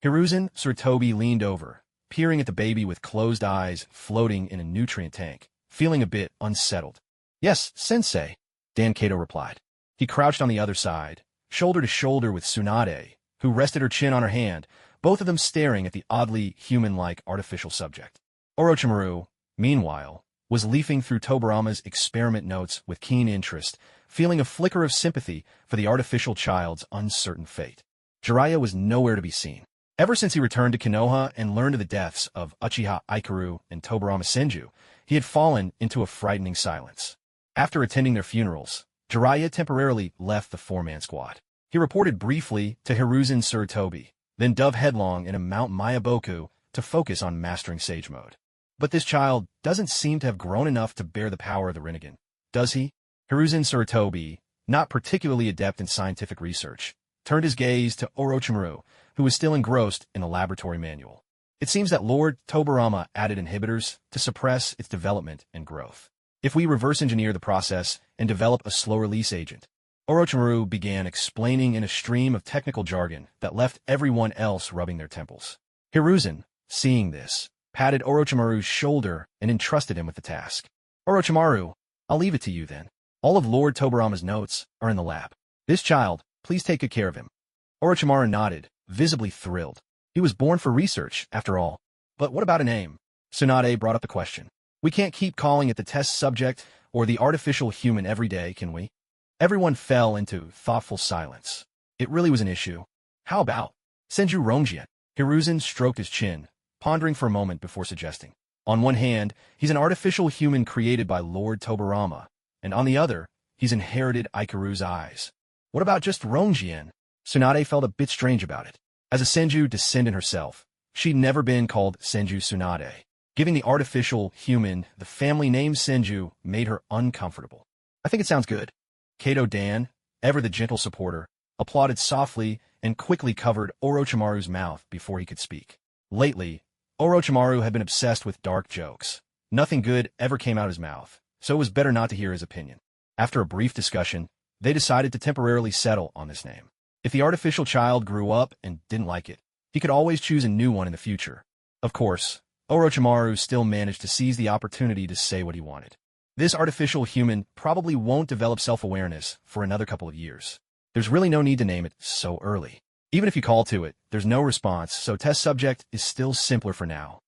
Hiruzen Tsurutobi leaned over, peering at the baby with closed eyes floating in a nutrient tank, feeling a bit unsettled. Yes, sensei, Dan Kato replied. He crouched on the other side, shoulder to shoulder with Tsunade, who rested her chin on her hand, both of them staring at the oddly human-like artificial subject. Orochimaru, meanwhile, was leafing through Tobarama's experiment notes with keen interest, feeling a flicker of sympathy for the artificial child's uncertain fate. Jiraiya was nowhere to be seen. Ever since he returned to Konoha and learned of the deaths of Uchiha Aikaru and Tobarama Senju, he had fallen into a frightening silence. After attending their funerals, Jiraiya temporarily left the 4-man squad. He reported briefly to Hiruzen Tsurutobi, then dove headlong into Mount Mayaboku to focus on mastering Sage Mode. But this child doesn't seem to have grown enough to bear the power of the Rinnegan, does he? Hiruzen Tsurutobi, not particularly adept in scientific research, turned his gaze to Orochimaru, who was still engrossed in the laboratory manual. It seems that Lord Tobarama added inhibitors to suppress its development and growth. If we reverse engineer the process and develop a slow-release agent, Orochimaru began explaining in a stream of technical jargon that left everyone else rubbing their temples. Hiruzen, seeing this, patted Orochimaru's shoulder and entrusted him with the task. Orochimaru, I'll leave it to you then. All of Lord Tobarama's notes are in the lab. This child, please take good care of him. Orochimaru nodded, visibly thrilled. He was born for research, after all. But what about a name? Tsunade brought up the question. We can't keep calling it the test subject or the artificial human every day, can we? Everyone fell into thoughtful silence. It really was an issue. How about Senju Rongjien? Hiruzen stroked his chin, pondering for a moment before suggesting. On one hand, he's an artificial human created by Lord Tobarama, and on the other, he's inherited Aikaru's eyes. What about just Rongjien? Tsunade felt a bit strange about it. As a Senju descendant herself, she'd never been called Senju Tsunade. Giving the artificial human the family name Senju made her uncomfortable. I think it sounds good. Kato Dan, ever the gentle supporter, applauded softly and quickly covered Orochimaru's mouth before he could speak. Lately, Orochimaru had been obsessed with dark jokes. Nothing good ever came out of his mouth, so it was better not to hear his opinion. After a brief discussion, they decided to temporarily settle on this name. If the artificial child grew up and didn't like it, he could always choose a new one in the future. Of course, Orochimaru still managed to seize the opportunity to say what he wanted. This artificial human probably won't develop self-awareness for another couple of years. There's really no need to name it so early. Even if you call to it, there's no response, so test subject is still simpler for now.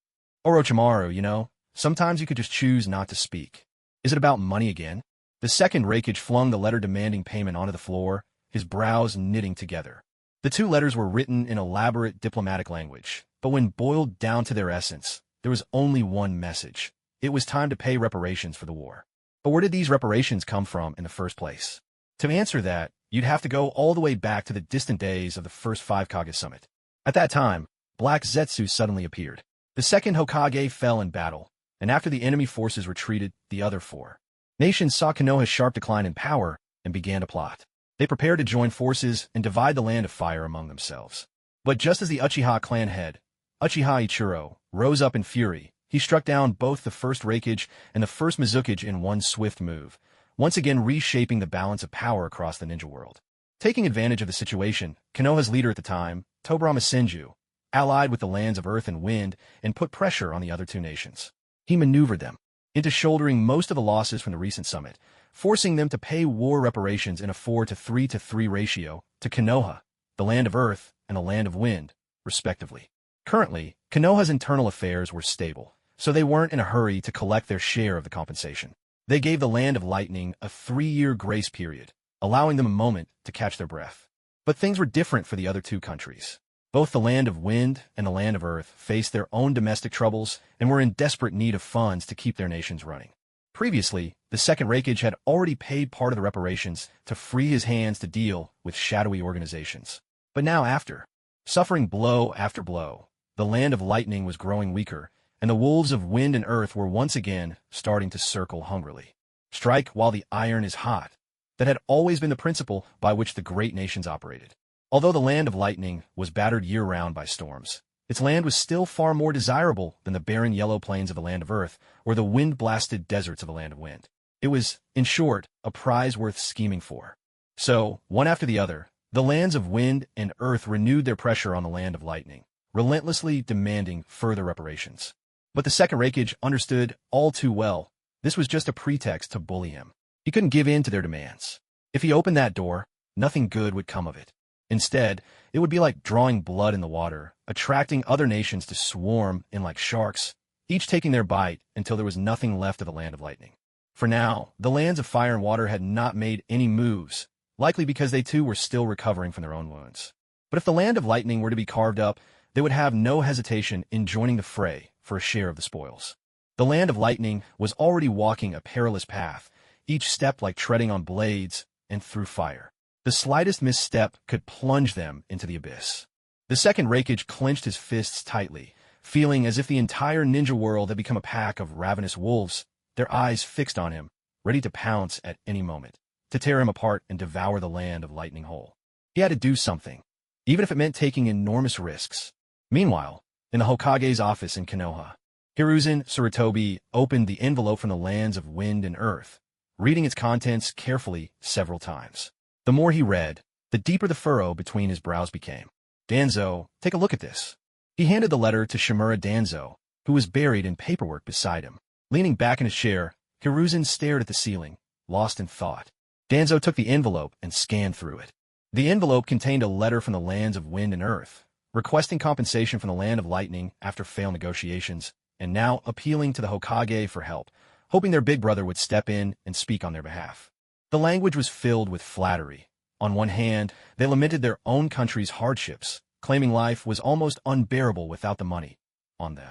Orochimaru, sometimes you could just choose not to speak. Is it about money again? The second Reikage flung the letter demanding payment onto the floor, his brows knitting together. The two letters were written in elaborate diplomatic language, but when boiled down to their essence, there was only one message. It was time to pay reparations for the war. But where did these reparations come from in the first place? To answer that, you'd have to go all the way back to the distant days of the first 5 Kage summit. At that time, Black Zetsu suddenly appeared. The second Hokage fell in battle, and after the enemy forces retreated, the other 4 nations saw Konoha's sharp decline in power and began to plot. They prepared to join forces and divide the land of fire among themselves. But just as the Uchiha clan head, Uchiha Ichiro, rose up in fury, he struck down both the first Reikage and the first Mizukage in one swift move, once again reshaping the balance of power across the ninja world. Taking advantage of the situation, Konoha's leader at the time, Tobirama Senju, allied with the lands of earth and wind and put pressure on the other 2 nations. He maneuvered them into shouldering most of the losses from the recent summit, forcing them to pay war reparations in a 4-3-3 ratio to Konoha, the land of earth and the land of wind, respectively. Currently, Konoha's internal affairs were stable, so they weren't in a hurry to collect their share of the compensation. They gave the land of lightning a 3-year grace period, allowing them a moment to catch their breath. But things were different for the other 2 countries. Both the land of wind and the land of earth faced their own domestic troubles and were in desperate need of funds to keep their nations running. Previously, the second Reikage had already paid part of the reparations to free his hands to deal with shadowy organizations. But now after, suffering blow after blow, the land of lightning was growing weaker, and the wolves of wind and earth were once again starting to circle hungrily. Strike while the iron is hot. That had always been the principle by which the great nations operated. Although the land of lightning was battered year-round by storms, its land was still far more desirable than the barren yellow plains of the land of earth or the wind-blasted deserts of the land of wind. It was, in short, a prize worth scheming for. So, one after the other, the lands of wind and earth renewed their pressure on the land of lightning, relentlessly demanding further reparations. But the second Reikage understood all too well this was just a pretext to bully him. He couldn't give in to their demands. If he opened that door, nothing good would come of it. Instead, it would be like drawing blood in the water, attracting other nations to swarm in like sharks, each taking their bite until there was nothing left of the land of lightning. For now, the lands of fire and water had not made any moves, likely because they too were still recovering from their own wounds. But if the land of lightning were to be carved up, they would have no hesitation in joining the fray for a share of the spoils. The land of lightning was already walking a perilous path, each step like treading on blades and through fire. The slightest misstep could plunge them into the abyss. The second Reikage clenched his fists tightly, feeling as if the entire ninja world had become a pack of ravenous wolves, their eyes fixed on him, ready to pounce at any moment, to tear him apart and devour the land of lightning whole. He had to do something, even if it meant taking enormous risks. Meanwhile, in the Hokage's office in Konoha, Hiruzen Sarutobi opened the envelope from the lands of wind and earth, reading its contents carefully several times. The more he read, the deeper the furrow between his brows became. Danzo, take a look at this. He handed the letter to Shimura Danzo, who was buried in paperwork beside him. Leaning back in his chair, Hiruzen stared at the ceiling, lost in thought. Danzo took the envelope and scanned through it. The envelope contained a letter from the lands of wind and earth, requesting compensation from the land of lightning after failed negotiations, and now appealing to the Hokage for help, hoping their big brother would step in and speak on their behalf. The language was filled with flattery. On one hand, they lamented their own country's hardships, claiming life was almost unbearable without the money. On the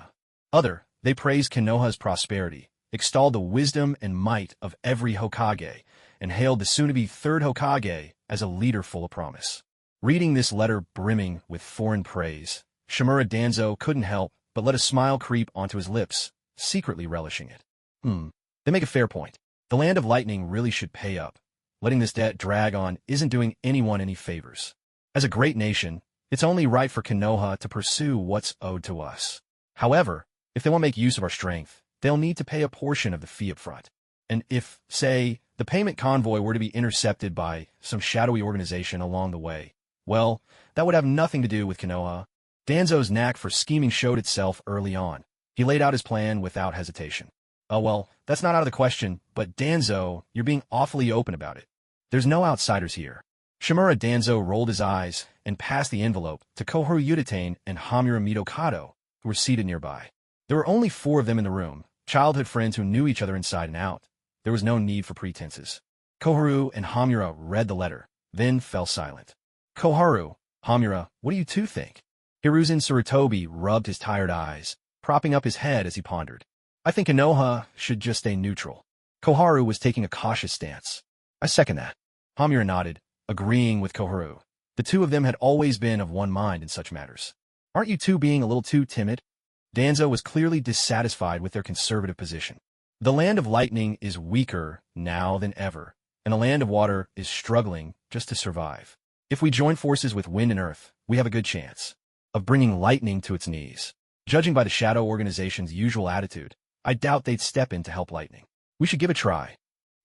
other, they praised Konoha's prosperity, extolled the wisdom and might of every Hokage, and hailed the soon-to-be third Hokage as a leader full of promise. Reading this letter brimming with foreign praise, Shimura Danzo couldn't help but let a smile creep onto his lips secretly relishing it. They make a fair point. The Land of Lightning really should pay up. Letting this debt drag on isn't doing anyone any favors. As a great nation, it's only right for Konoha to pursue what's owed to us. However, if they want to make use of our strength, they'll need to pay a portion of the fee up front. And if, say, the payment convoy were to be intercepted by some shadowy organization along the way, well, that would have nothing to do with Konoha. Danzo's knack for scheming showed itself early on. He laid out his plan without hesitation. Oh well, that's not out of the question, but Danzo, you're being awfully open about it. There's no outsiders here. Shimura Danzo rolled his eyes and passed the envelope to Koharu Yuditane and Hamura Midokado, who were seated nearby. There were only 4 of them in the room, childhood friends who knew each other inside and out. There was no need for pretenses. Koharu and Hamura read the letter, then fell silent. Koharu, Hamura, what do you two think? Hiruzen Sarutobi rubbed his tired eyes, propping up his head as he pondered. I think Konoha should just stay neutral. Koharu was taking a cautious stance. I second that. Hamura nodded, agreeing with Koharu. The two of them had always been of one mind in such matters. Aren't you two being a little too timid? Danzo was clearly dissatisfied with their conservative position. The Land of Lightning is weaker now than ever, and the Land of Water is struggling just to survive. If we join forces with Wind and Earth, we have a good chance of bringing Lightning to its knees. Judging by the Shadow Organization's usual attitude, I doubt they'd step in to help Lightning. We should give it a try.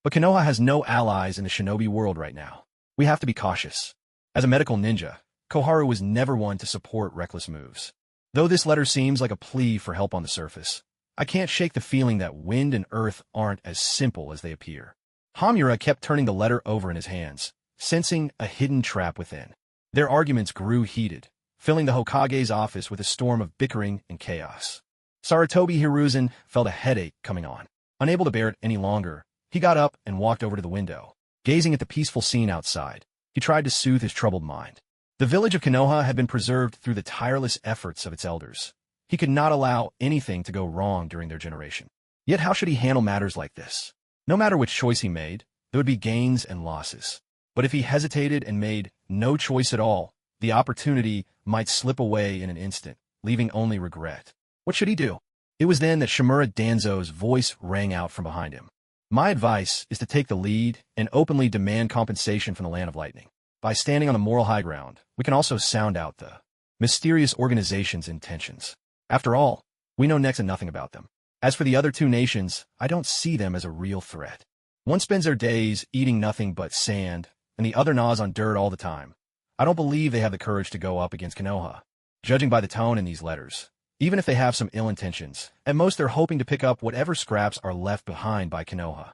But Konoha has no allies in the shinobi world right now. We have to be cautious. As a medical ninja, Koharu was never one to support reckless moves. Though this letter seems like a plea for help on the surface, I can't shake the feeling that Wind and Earth aren't as simple as they appear. Hamura kept turning the letter over in his hands, sensing a hidden trap within. Their arguments grew heated, filling the Hokage's office with a storm of bickering and chaos. Sarutobi Hiruzen felt a headache coming on. Unable to bear it any longer, he got up and walked over to the window. Gazing at the peaceful scene outside, he tried to soothe his troubled mind. The village of Konoha had been preserved through the tireless efforts of its elders. He could not allow anything to go wrong during their generation. Yet how should he handle matters like this? No matter which choice he made, there would be gains and losses. But if he hesitated and made no choice at all, the opportunity might slip away in an instant, leaving only regret. What should he do? It was then that Shimura Danzo's voice rang out from behind him. My advice is to take the lead and openly demand compensation from the Land of Lightning. By standing on the moral high ground, we can also sound out the mysterious organization's intentions. After all, we know next to nothing about them. As for the other 2 nations, I don't see them as a real threat. One spends their days eating nothing but sand, and the other gnaws on dirt all the time. I don't believe they have the courage to go up against Konoha. Judging by the tone in these letters, even if they have some ill intentions, at most they're hoping to pick up whatever scraps are left behind by Konoha.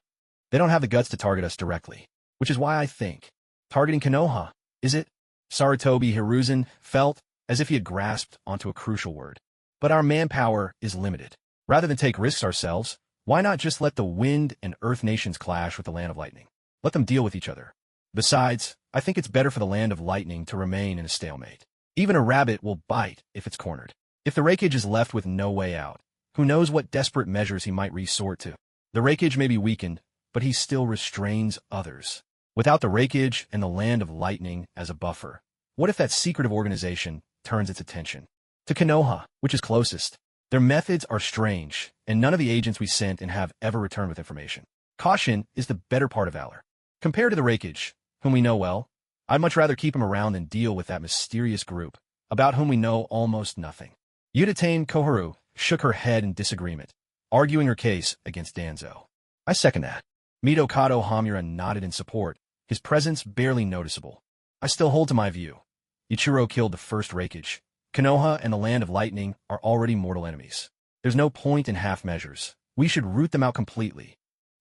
They don't have the guts to target us directly, which is why I think targeting Konoha, is it? Sarutobi Hiruzen felt as if he had grasped onto a crucial word. But our manpower is limited. Rather than take risks ourselves, why not just let the Wind and Earth nations clash with the Land of Lightning? Let them deal with each other. Besides, I think it's better for the Land of Lightning to remain in a stalemate. Even a rabbit will bite if it's cornered. If the Raikage is left with no way out, who knows what desperate measures he might resort to. The Raikage may be weakened, but he still restrains others. Without the Raikage and the Land of Lightning as a buffer, what if that secretive organization turns its attention to Konoha, which is closest? Their methods are strange, and none of the agents we sent and have ever returned with information. Caution is the better part of valor. Compared to the Raikage, whom we know well, I'd much rather keep him around than deal with that mysterious group, about whom we know almost nothing. Yuditane Koharu shook her head in disagreement, arguing her case against Danzo. I second that. Midokado Hamura nodded in support, his presence barely noticeable. I still hold to my view. Ichiro killed the first Raikage. Konoha and the Land of Lightning are already mortal enemies. There's no point in half measures. We should root them out completely.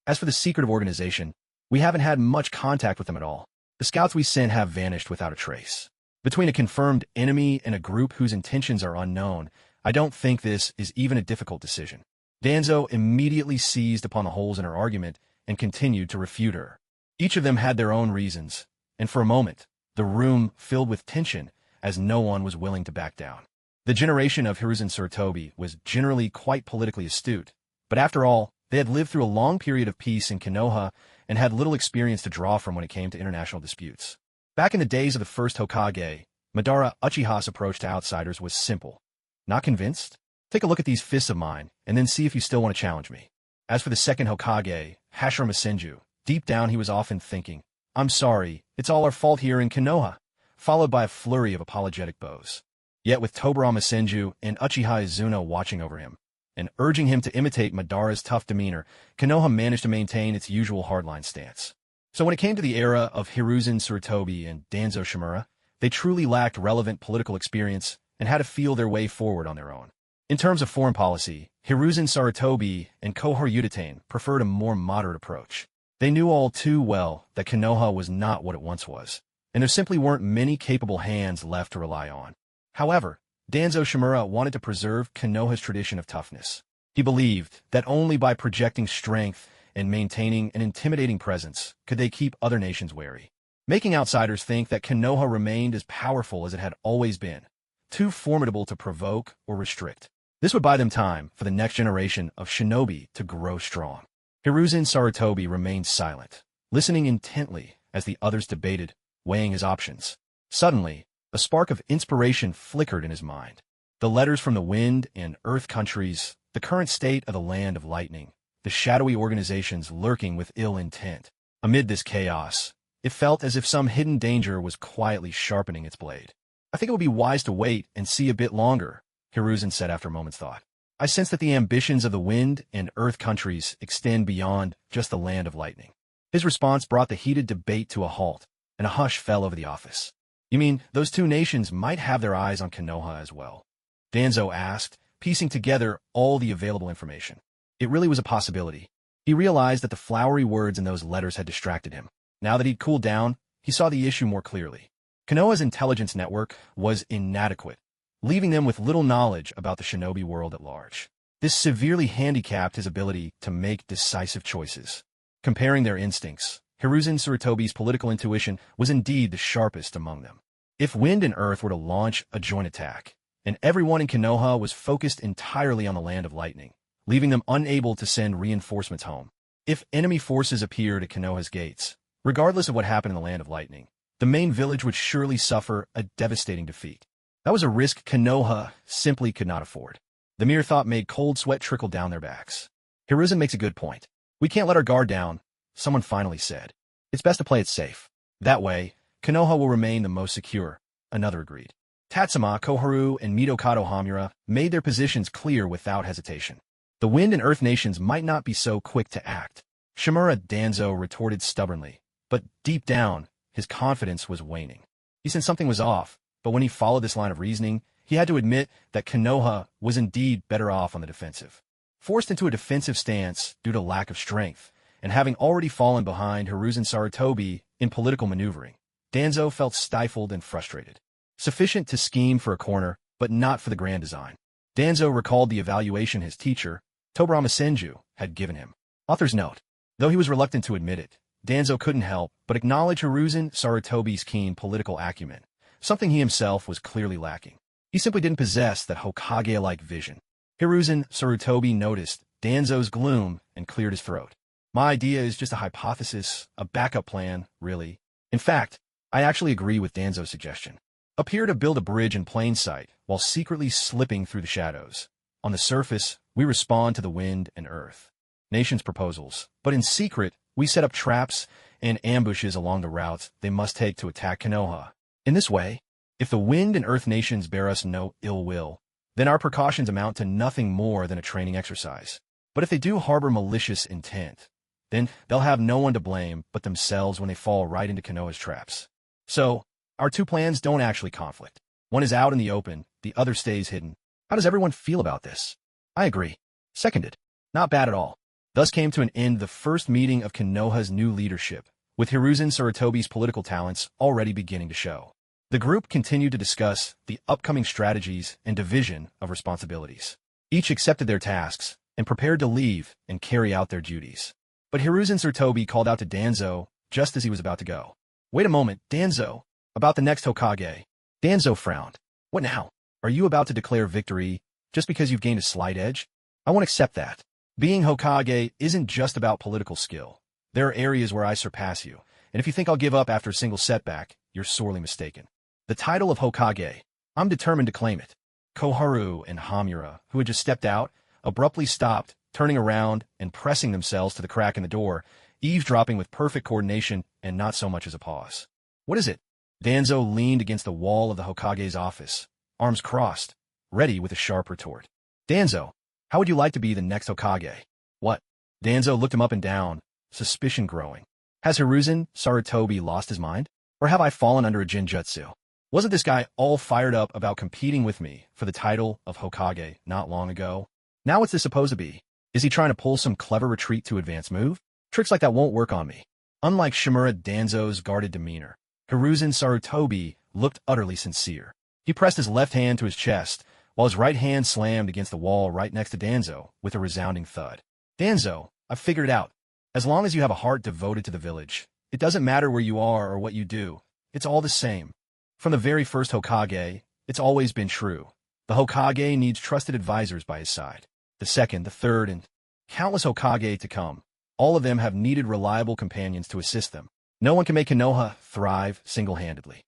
As for the secretive organization, we haven't had much contact with them at all. The scouts we sent have vanished without a trace. Between a confirmed enemy and a group whose intentions are unknown, I don't think this is even a difficult decision. Danzo immediately seized upon the holes in her argument and continued to refute her. Each of them had their own reasons, and for a moment, the room filled with tension as no one was willing to back down. The generation of Hiruzen Sarutobi was generally quite politically astute, but after all, they had lived through a long period of peace in Konoha and had little experience to draw from when it came to international disputes. Back in the days of the first Hokage, Madara Uchiha's approach to outsiders was simple. Not convinced? Take a look at these fists of mine, and then see if you still want to challenge me. As for the second Hokage, Hashirama Senju, deep down he was often thinking, I'm sorry, it's all our fault here in Konoha, followed by a flurry of apologetic bows. Yet with Tobirama Senju and Uchiha Izuno watching over him, and urging him to imitate Madara's tough demeanor, Konoha managed to maintain its usual hardline stance. So when it came to the era of Hiruzen Sarutobi and Danzo Shimura, they truly lacked relevant political experience and had to feel their way forward on their own. In terms of foreign policy, Hiruzen Sarutobi and Kohor Udatain preferred a more moderate approach. They knew all too well that Konoha was not what it once was, and there simply weren't many capable hands left to rely on. However, Danzo Shimura wanted to preserve Konoha's tradition of toughness. He believed that only by projecting strength and maintaining an intimidating presence could they keep other nations wary, making outsiders think that Konoha remained as powerful as it had always been, too formidable to provoke or restrict. This would buy them time for the next generation of shinobi to grow strong. Hiruzen Sarutobi remained silent, listening intently as the others debated, weighing his options. Suddenly, a spark of inspiration flickered in his mind. The letters from the wind and earth countries, the current state of the land of lightning, the shadowy organizations lurking with ill intent. Amid this chaos, it felt as if some hidden danger was quietly sharpening its blade. I think it would be wise to wait and see a bit longer, Hiruzen said after a moment's thought. I sense that the ambitions of the wind and earth countries extend beyond just the land of lightning. His response brought the heated debate to a halt, and a hush fell over the office. You mean those two nations might have their eyes on Konoha as well? Danzo asked, piecing together all the available information. It really was a possibility. He realized that the flowery words in those letters had distracted him. Now that he'd cooled down, he saw the issue more clearly. Konoha's intelligence network was inadequate, leaving them with little knowledge about the shinobi world at large. This severely handicapped his ability to make decisive choices. Comparing their instincts, Hiruzen Sarutobi's political intuition was indeed the sharpest among them. If Wind and Earth were to launch a joint attack, and everyone in Konoha was focused entirely on the land of lightning, leaving them unable to send reinforcements home. If enemy forces appeared at Konoha's gates, regardless of what happened in the land of lightning, the main village would surely suffer a devastating defeat. That was a risk Konoha simply could not afford. The mere thought made cold sweat trickle down their backs. Hiruzen makes a good point. We can't let our guard down, someone finally said. It's best to play it safe. That way, Konoha will remain the most secure, another agreed. Tatsuma, Koharu, and Mitokado Hamura made their positions clear without hesitation. The Wind and Earth nations might not be so quick to act. Shimura Danzo retorted stubbornly, but deep down, his confidence was waning. He sensed something was off, but when he followed this line of reasoning, he had to admit that Konoha was indeed better off on the defensive. Forced into a defensive stance due to lack of strength, and having already fallen behind Hiruzen Sarutobi in political maneuvering, Danzo felt stifled and frustrated. Sufficient to scheme for a corner, but not for the grand design. Danzo recalled the evaluation his teacher, Tobirama Senju, had given him. Author's note. Though he was reluctant to admit it, Danzo couldn't help but acknowledge Hiruzen Sarutobi's keen political acumen, something he himself was clearly lacking. He simply didn't possess that Hokage-like vision. Hiruzen Sarutobi noticed Danzo's gloom and cleared his throat. My idea is just a hypothesis, a backup plan, really. In fact, I actually agree with Danzo's suggestion. Appear to build a bridge in plain sight while secretly slipping through the shadows. On the surface, we respond to the wind and earth nations' proposals, but in secret, we set up traps and ambushes along the routes they must take to attack Konoha. In this way, if the wind and earth nations bear us no ill will, then our precautions amount to nothing more than a training exercise. But if they do harbor malicious intent, then they'll have no one to blame but themselves when they fall right into Konoha's traps. So, our two plans don't actually conflict. One is out in the open, the other stays hidden. How does everyone feel about this? I agree. Seconded. Not bad at all. Thus came to an end the first meeting of Konoha's new leadership, with Hiruzen Sarutobi's political talents already beginning to show. The group continued to discuss the upcoming strategies and division of responsibilities. Each accepted their tasks and prepared to leave and carry out their duties. But Hiruzen Sarutobi called out to Danzo just as he was about to go. Wait a moment, Danzo. About the next Hokage. Danzo frowned. What now? Are you about to declare victory just because you've gained a slight edge? I won't accept that. Being Hokage isn't just about political skill. There are areas where I surpass you, and if you think I'll give up after a single setback, you're sorely mistaken. The title of Hokage, I'm determined to claim it. Koharu and Hamura, who had just stepped out, abruptly stopped, turning around and pressing themselves to the crack in the door, eavesdropping with perfect coordination and not so much as a pause. What is it? Danzo leaned against the wall of the Hokage's office, arms crossed, ready with a sharp retort. Danzo, how would you like to be the next Hokage? What? Danzo looked him up and down, suspicion growing. Has Hiruzen Sarutobi lost his mind? Or have I fallen under a jinjutsu? Wasn't this guy all fired up about competing with me for the title of Hokage not long ago? Now what's this supposed to be? Is he trying to pull some clever retreat to advance move? Tricks like that won't work on me. Unlike Shimura Danzo's guarded demeanor, Hiruzen Sarutobi looked utterly sincere. He pressed his left hand to his chest, while his right hand slammed against the wall right next to Danzo with a resounding thud. Danzo, I've figured it out. As long as you have a heart devoted to the village, it doesn't matter where you are or what you do. It's all the same. From the very first Hokage, it's always been true. The Hokage needs trusted advisors by his side. The second, the third, and countless Hokage to come. All of them have needed reliable companions to assist them. No one can make Konoha thrive single-handedly.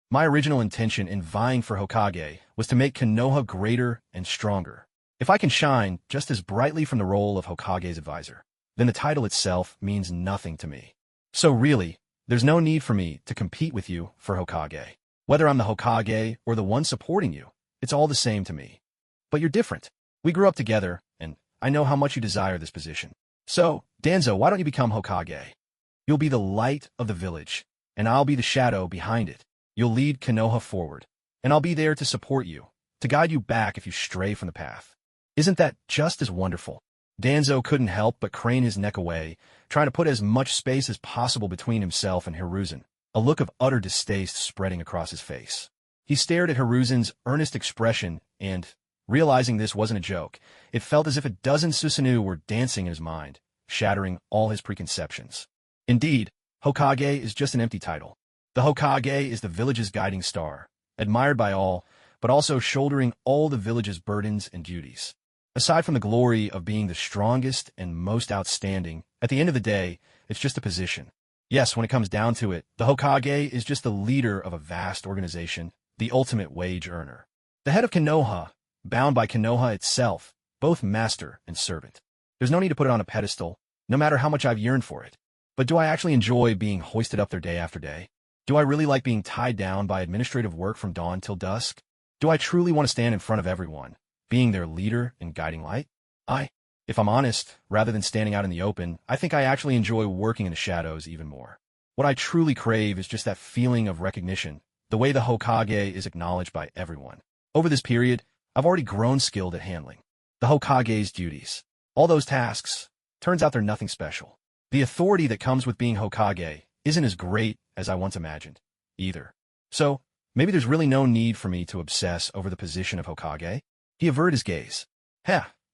My original intention in vying for Hokage was to make Konoha greater and stronger. If I can shine just as brightly from the role of Hokage's advisor, then the title itself means nothing to me. So really, there's no need for me to compete with you for Hokage. Whether I'm the Hokage or the one supporting you, it's all the same to me. But you're different. We grew up together, and I know how much you desire this position. So, Danzo, why don't you become Hokage? You'll be the light of the village, and I'll be the shadow behind it. You'll lead Konoha forward, and I'll be there to support you, to guide you back if you stray from the path. Isn't that just as wonderful? Danzo couldn't help but crane his neck away, trying to put as much space as possible between himself and Hiruzen, a look of utter distaste spreading across his face. He stared at Hiruzen's earnest expression and, realizing this wasn't a joke, it felt as if a dozen Susanoo were dancing in his mind, shattering all his preconceptions. Indeed, Hokage is just an empty title. The Hokage is the village's guiding star, admired by all, but also shouldering all the village's burdens and duties. Aside from the glory of being the strongest and most outstanding, at the end of the day, it's just a position. Yes, when it comes down to it, the Hokage is just the leader of a vast organization, the ultimate wage earner. The head of Konoha, bound by Konoha itself, both master and servant. There's no need to put it on a pedestal, no matter how much I've yearned for it. But do I actually enjoy being hoisted up there day after day? Do I really like being tied down by administrative work from dawn till dusk? Do I truly want to stand in front of everyone, being their leader and guiding light? If I'm honest, rather than standing out in the open, I think I actually enjoy working in the shadows even more. What I truly crave is just that feeling of recognition, the way the Hokage is acknowledged by everyone. Over this period, I've already grown skilled at handling the Hokage's duties. All those tasks, turns out they're nothing special. The authority that comes with being Hokage isn't as great as I once imagined, either. So, maybe there's really no need for me to obsess over the position of Hokage. He averted his gaze.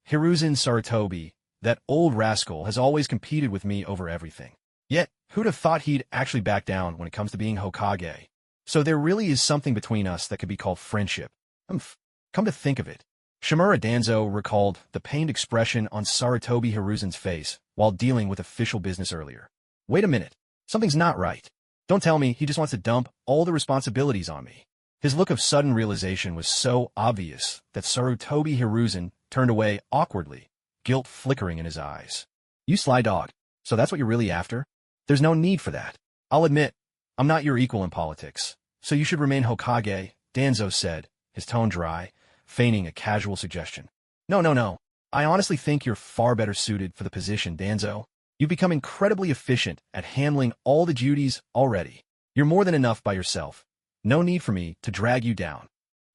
Hiruzen Sarutobi, that old rascal, has always competed with me over everything. Yet, who'd have thought he'd actually back down when it comes to being Hokage? So there really is something between us that could be called friendship. Come to think of it. Shimura Danzo recalled the pained expression on Sarutobi Hiruzen's face while dealing with official business earlier. Wait a minute. Something's not right. Don't tell me he just wants to dump all the responsibilities on me. His look of sudden realization was so obvious that Sarutobi Hiruzen turned away awkwardly, guilt flickering in his eyes. You sly dog. So that's what you're really after? There's no need for that. I'll admit, I'm not your equal in politics, so you should remain Hokage, Danzo said, his tone dry, feigning a casual suggestion. No. I honestly think you're far better suited for the position, Danzo. You've become incredibly efficient at handling all the duties already. You're more than enough by yourself. No need for me to drag you down.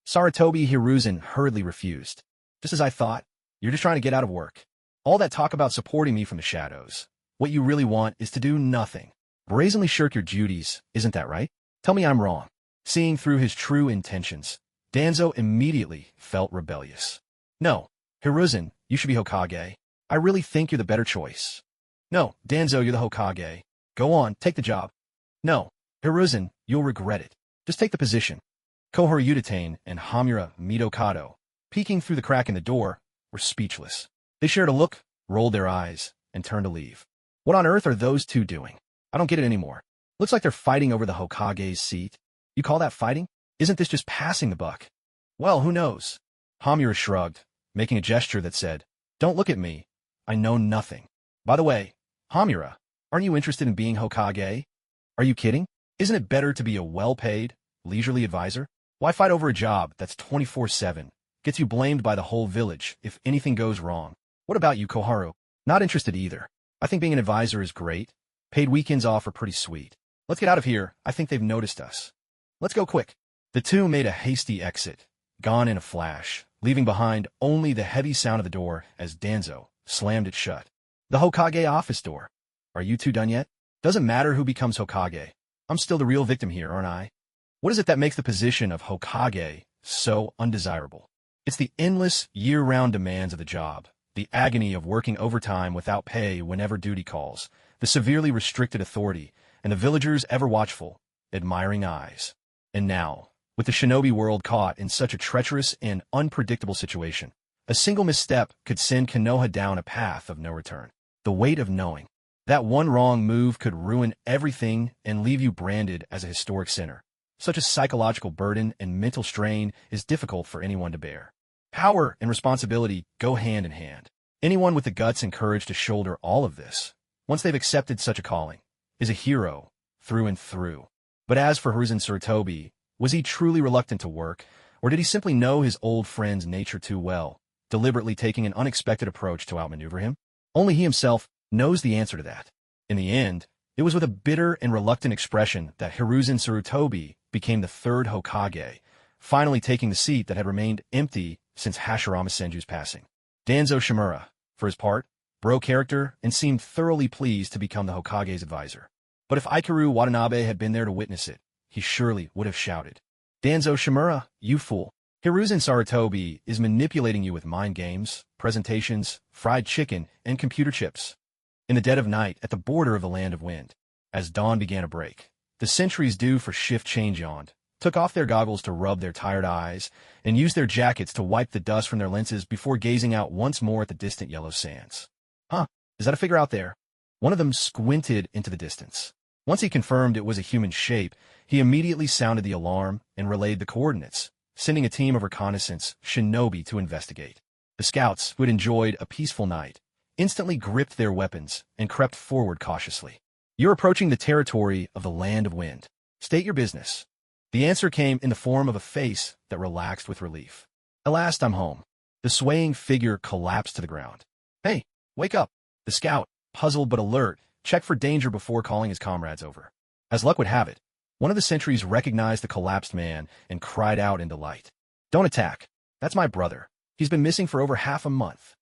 Sarutobi Hiruzen hurriedly refused. Just as I thought, you're just trying to get out of work. All that talk about supporting me from the shadows. What you really want is to do nothing. Brazenly shirk your duties, isn't that right? Tell me I'm wrong. Seeing through his true intentions, Danzo immediately felt rebellious. No, Hiruzen, you should be Hokage. I really think you're the better choice. No, Danzo, you're the Hokage. Go on, take the job. No, Hiruzen, you'll regret it. Just take the position. Koharu Udatane and Hamura Midokado, peeking through the crack in the door, were speechless. They shared a look, rolled their eyes, and turned to leave. What on earth are those two doing? I don't get it anymore. Looks like they're fighting over the Hokage's seat. You call that fighting? Isn't this just passing the buck? Well, who knows? Hamura shrugged, making a gesture that said, "Don't look at me. I know nothing. By the way, Hamura, aren't you interested in being Hokage? Are you kidding? Isn't it better to be a well-paid, leisurely advisor? Why fight over a job that's 24/7, gets you blamed by the whole village if anything goes wrong? What about you, Koharu? Not interested either. I think being an advisor is great. Paid weekends off are pretty sweet. Let's get out of here. I think they've noticed us. Let's go quick." The two made a hasty exit, gone in a flash, leaving behind only the heavy sound of the door as Danzo slammed it shut. The Hokage office door. "Are you two done yet? Doesn't matter who becomes Hokage. I'm still the real victim here, aren't I? What is it that makes the position of Hokage so undesirable? It's the endless, year-round demands of the job, the agony of working overtime without pay whenever duty calls, the severely restricted authority, and the villagers' ever-watchful, admiring eyes. And now, with the shinobi world caught in such a treacherous and unpredictable situation, a single misstep could send Konoha down a path of no return. The weight of knowing that one wrong move could ruin everything and leave you branded as a historic sinner. Such a psychological burden and mental strain is difficult for anyone to bear. Power and responsibility go hand in hand. Anyone with the guts and courage to shoulder all of this, once they've accepted such a calling, is a hero through and through. But as for Hiruzen Sarutobi, was he truly reluctant to work, or did he simply know his old friend's nature too well, deliberately taking an unexpected approach to outmaneuver him? Only he himself knows the answer to that. In the end, it was with a bitter and reluctant expression that Hiruzen Sarutobi became the third Hokage, finally taking the seat that had remained empty since Hashirama Senju's passing. Danzo Shimura, for his part, broke character and seemed thoroughly pleased to become the Hokage's advisor. But if Ikaru Watanabe had been there to witness it, he surely would have shouted, "Danzo Shimura, you fool! Hiruzen Sarutobi is manipulating you with mind games, presentations, fried chicken, and computer chips." In the dead of night, at the border of the Land of Wind, as dawn began to break, the sentries due for shift change yawned, took off their goggles to rub their tired eyes, and used their jackets to wipe the dust from their lenses before gazing out once more at the distant yellow sands. "Huh, is that a figure out there?" One of them squinted into the distance. Once he confirmed it was a human shape, he immediately sounded the alarm and relayed the coordinates, sending a team of reconnaissance shinobi to investigate. The scouts, who had enjoyed a peaceful night, instantly gripped their weapons and crept forward cautiously. "You're approaching the territory of the Land of Wind. State your business." The answer came in the form of a face that relaxed with relief. "At last I'm home." The swaying figure collapsed to the ground. "Hey, wake up!" The scout, puzzled but alert, checked for danger before calling his comrades over. As luck would have it, one of the sentries recognized the collapsed man and cried out in delight. "Don't attack. That's my brother. He's been missing for over half a month."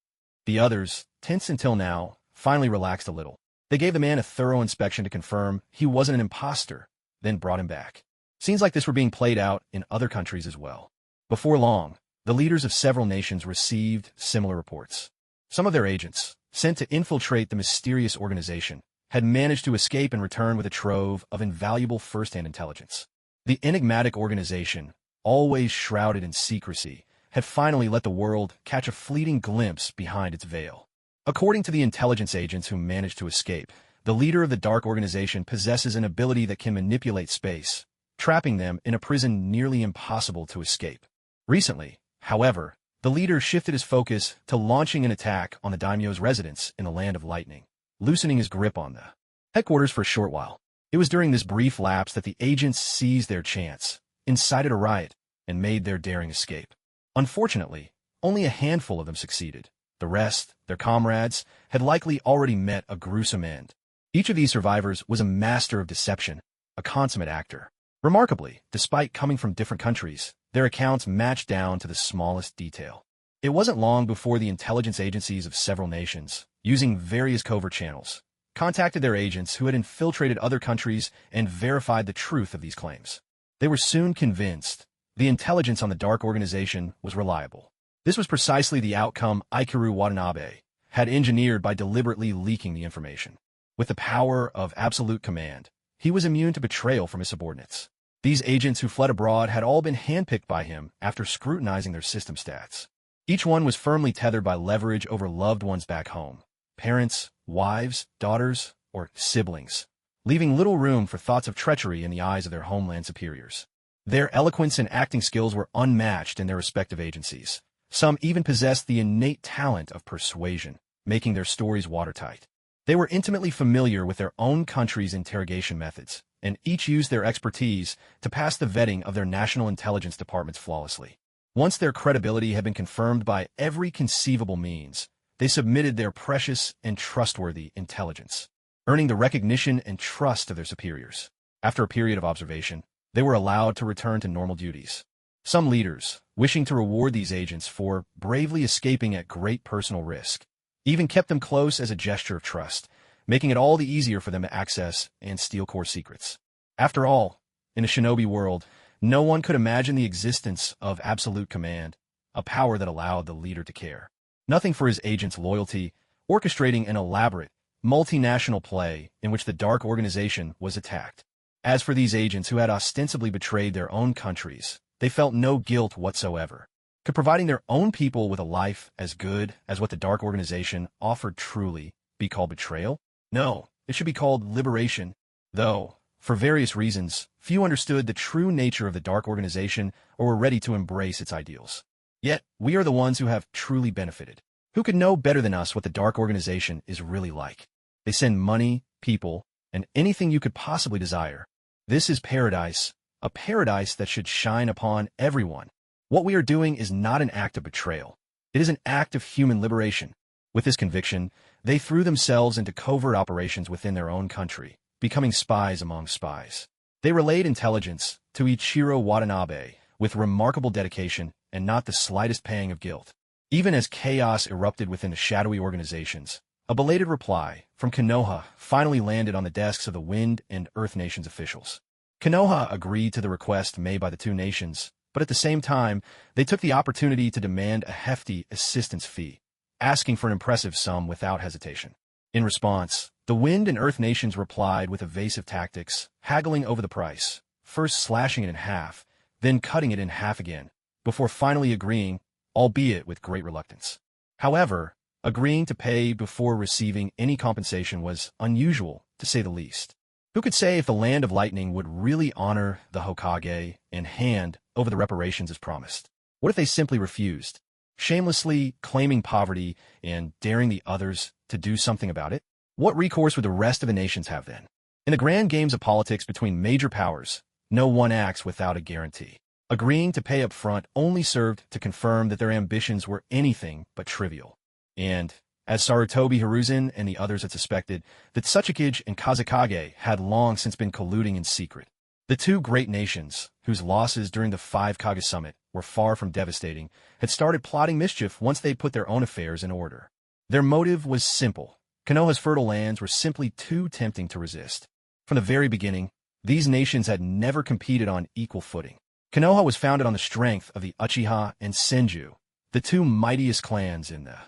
The others, tense until now, finally relaxed a little. They gave the man a thorough inspection to confirm he wasn't an imposter, then brought him back. Scenes like this were being played out in other countries as well. Before long, the leaders of several nations received similar reports. Some of their agents, sent to infiltrate the mysterious organization, had managed to escape and return with a trove of invaluable first-hand intelligence. The enigmatic organization, always shrouded in secrecy, had finally let the world catch a fleeting glimpse behind its veil. According to the intelligence agents who managed to escape, the leader of the dark organization possesses an ability that can manipulate space, trapping them in a prison nearly impossible to escape. Recently, however, the leader shifted his focus to launching an attack on the daimyo's residence in the Land of Lightning, loosening his grip on the headquarters for a short while. It was during this brief lapse that the agents seized their chance, incited a riot, and made their daring escape. Unfortunately, only a handful of them succeeded. The rest, their comrades, had likely already met a gruesome end. Each of these survivors was a master of deception, a consummate actor. Remarkably, despite coming from different countries, their accounts matched down to the smallest detail. It wasn't long before the intelligence agencies of several nations, using various covert channels, contacted their agents who had infiltrated other countries and verified the truth of these claims. They were soon convinced the intelligence on the dark organization was reliable. This was precisely the outcome Ikaru Watanabe had engineered by deliberately leaking the information. With the power of absolute command, he was immune to betrayal from his subordinates. These agents who fled abroad had all been handpicked by him after scrutinizing their system stats. Each one was firmly tethered by leverage over loved ones back home, parents, wives, daughters, or siblings, leaving little room for thoughts of treachery in the eyes of their homeland superiors. Their eloquence and acting skills were unmatched in their respective agencies, Some even possessed the innate talent of persuasion, making their stories watertight. They were intimately familiar with their own country's interrogation methods, and each used their expertise to pass the vetting of their national intelligence departments flawlessly. Once their credibility had been confirmed by every conceivable means, they submitted their precious and trustworthy intelligence, earning the recognition and trust of their superiors. After a period of observation, they were allowed to return to normal duties. Some leaders, wishing to reward these agents for bravely escaping at great personal risk, even kept them close as a gesture of trust, making it all the easier for them to access and steal core secrets. After all, in a shinobi world, no one could imagine the existence of absolute command, a power that allowed the leader to care nothing for his agent's loyalty, orchestrating an elaborate, multinational play in which the dark organization was attacked. As for these agents who had ostensibly betrayed their own countries, they felt no guilt whatsoever. Could providing their own people with a life as good as what the dark organization offered truly be called betrayal? No, it should be called liberation, though, for various reasons, few understood the true nature of the dark organization or were ready to embrace its ideals. Yet, we are the ones who have truly benefited. Who could know better than us what the dark organization is really like? They send money, people, and anything you could possibly desire. This is paradise, a paradise that should shine upon everyone. What we are doing is not an act of betrayal. It is an act of human liberation. With this conviction, they threw themselves into covert operations within their own country, becoming spies among spies. They relayed intelligence to Ichiro Watanabe with remarkable dedication and not the slightest pang of guilt. Even as chaos erupted within the shadowy organizations, a belated reply from Konoha finally landed on the desks of the Wind and Earth Nations officials. Konoha agreed to the request made by the two nations, but at the same time, they took the opportunity to demand a hefty assistance fee, asking for an impressive sum without hesitation. In response, the Wind and Earth Nations replied with evasive tactics, haggling over the price, first slashing it in half, then cutting it in half again, before finally agreeing, albeit with great reluctance. However, agreeing to pay before receiving any compensation was unusual, to say the least. Who could say if the Land of Lightning would really honor the Hokage and hand over the reparations as promised? What if they simply refused, shamelessly claiming poverty and daring the others to do something about it? What recourse would the rest of the nations have then? In the grand games of politics between major powers, no one acts without a guarantee. Agreeing to pay up front only served to confirm that their ambitions were anything but trivial. And, as Sarutobi Hiruzen and the others had suspected, that Tsuchikage and Kazekage had long since been colluding in secret. The two great nations, whose losses during the Five Kage Summit were far from devastating, had started plotting mischief once they put their own affairs in order. Their motive was simple. Konoha's fertile lands were simply too tempting to resist. From the very beginning, these nations had never competed on equal footing. Konoha was founded on the strength of the Uchiha and Senju, the two mightiest clans in the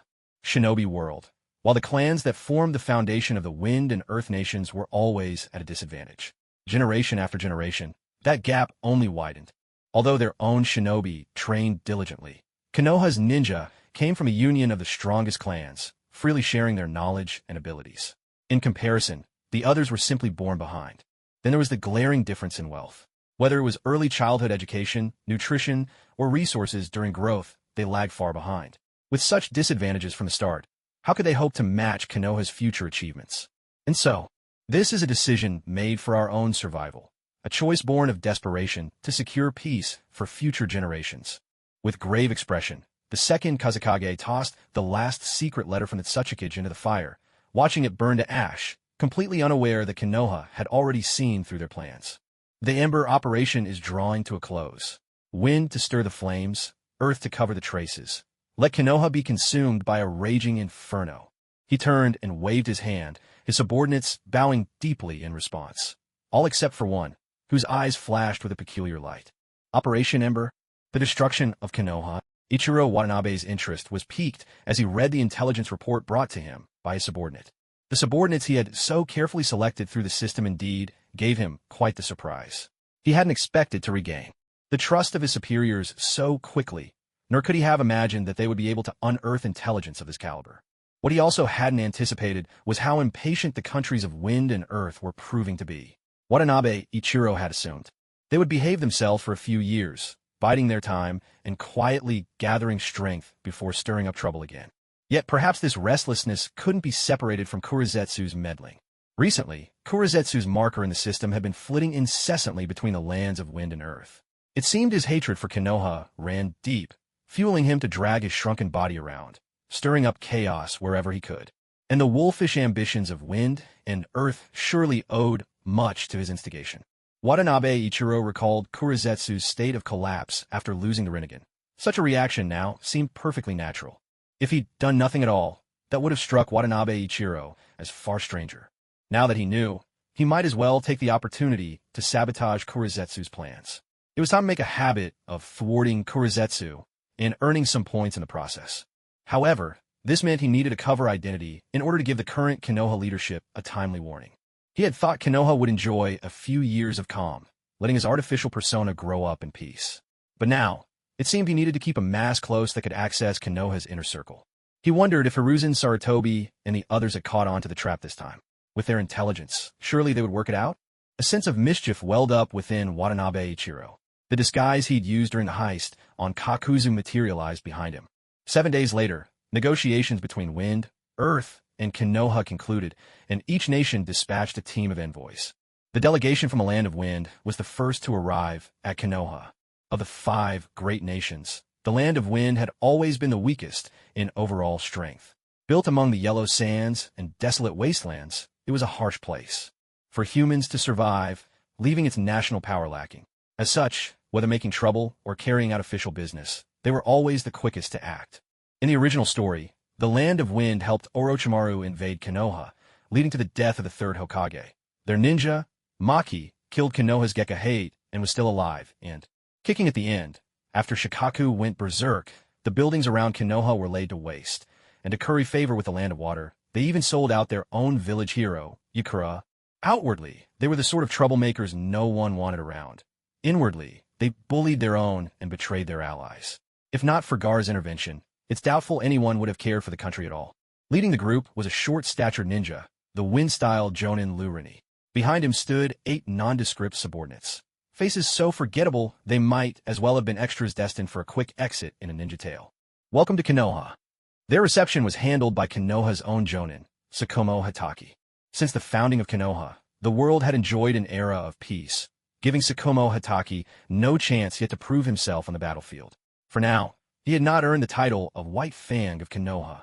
shinobi world, while the clans that formed the foundation of the Wind and Earth Nations were always at a disadvantage. Generation after generation, that gap only widened. Although their own shinobi trained diligently, Konoha's ninja came from a union of the strongest clans, freely sharing their knowledge and abilities. In comparison, the others were simply born behind. Then there was the glaring difference in wealth. Whether it was early childhood education, nutrition, or resources during growth, they lagged far behind. With such disadvantages from the start, how could they hope to match Konoha's future achievements? And so, this is a decision made for our own survival, a choice born of desperation to secure peace for future generations. With grave expression, the second Kazekage tossed the last secret letter from the Tsuchikage into the fire, watching it burn to ash, completely unaware that Konoha had already seen through their plans. The Ember operation is drawing to a close. Wind to stir the flames, earth to cover the traces. Let Konoha be consumed by a raging inferno. He turned and waved his hand, his subordinates bowing deeply in response. All except for one, whose eyes flashed with a peculiar light. Operation Ember? The destruction of Konoha. Ichiro Watanabe's interest was piqued as he read the intelligence report brought to him by his subordinate. The subordinates he had so carefully selected through the system indeed gave him quite the surprise. He hadn't expected to regain the trust of his superiors so quickly, nor could he have imagined that they would be able to unearth intelligence of this caliber. What he also hadn't anticipated was how impatient the countries of Wind and Earth were proving to be. Watanabe Ichiro had assumed they would behave themselves for a few years, biding their time and quietly gathering strength before stirring up trouble again. Yet perhaps this restlessness couldn't be separated from Kurizetsu's meddling. Recently, Kurizetsu's marker in the system had been flitting incessantly between the lands of wind and earth. It seemed his hatred for Konoha ran deep, fueling him to drag his shrunken body around, stirring up chaos wherever he could. And the wolfish ambitions of wind and earth surely owed much to his instigation. Watanabe Ichiro recalled Kurizetsu's state of collapse after losing the Rinnegan. Such a reaction now seemed perfectly natural. If he'd done nothing at all, that would have struck Watanabe Ichiro as far stranger. Now that he knew, he might as well take the opportunity to sabotage Kurizetsu's plans. It was time to make a habit of thwarting Kurizetsu and earning some points in the process. However, this meant he needed a cover identity in order to give the current Konoha leadership a timely warning. He had thought Konoha would enjoy a few years of calm, letting his artificial persona grow up in peace. But now, it seemed he needed to keep a mask close that could access Konoha's inner circle. He wondered if Hiruzen Sarutobi and the others had caught on to the trap this time. With their intelligence, surely they would work it out? A sense of mischief welled up within Watanabe Ichiro. The disguise he'd used during the heist on Kakuzu materialized behind him. 7 days later, negotiations between Wind, Earth, and Konoha concluded, and each nation dispatched a team of envoys. The delegation from the Land of Wind was the first to arrive at Konoha. Of the 5 great nations, the Land of Wind had always been the weakest in overall strength. Built among the yellow sands and desolate wastelands, it was a harsh place for humans to survive, leaving its national power lacking. As such, whether making trouble or carrying out official business, they were always the quickest to act. In the original story, the Land of Wind helped Orochimaru invade Konoha, leading to the death of the 3rd Hokage. Their ninja, Maki, killed Konoha's Gekahate and was still alive, and, kicking at the end, after Shikaku went berserk, the buildings around Konoha were laid to waste, and to curry favor with the Land of Water, they even sold out their own village hero, Yukura. Outwardly, they were the sort of troublemakers no one wanted around. Inwardly, they bullied their own and betrayed their allies. If not for Gar's intervention, it's doubtful anyone would have cared for the country at all. Leading the group was a short-statured ninja, the wind-style Jonin Lurini. Behind him stood 8 nondescript subordinates. Faces so forgettable they might as well have been extras destined for a quick exit in a ninja tale. Welcome to Konoha. Their reception was handled by Konoha's own Jonin, Tsukumo Hatake. Since the founding of Konoha, the world had enjoyed an era of peace, giving Tsukumo Hatake no chance yet to prove himself on the battlefield. For now, he had not earned the title of White Fang of Konoha.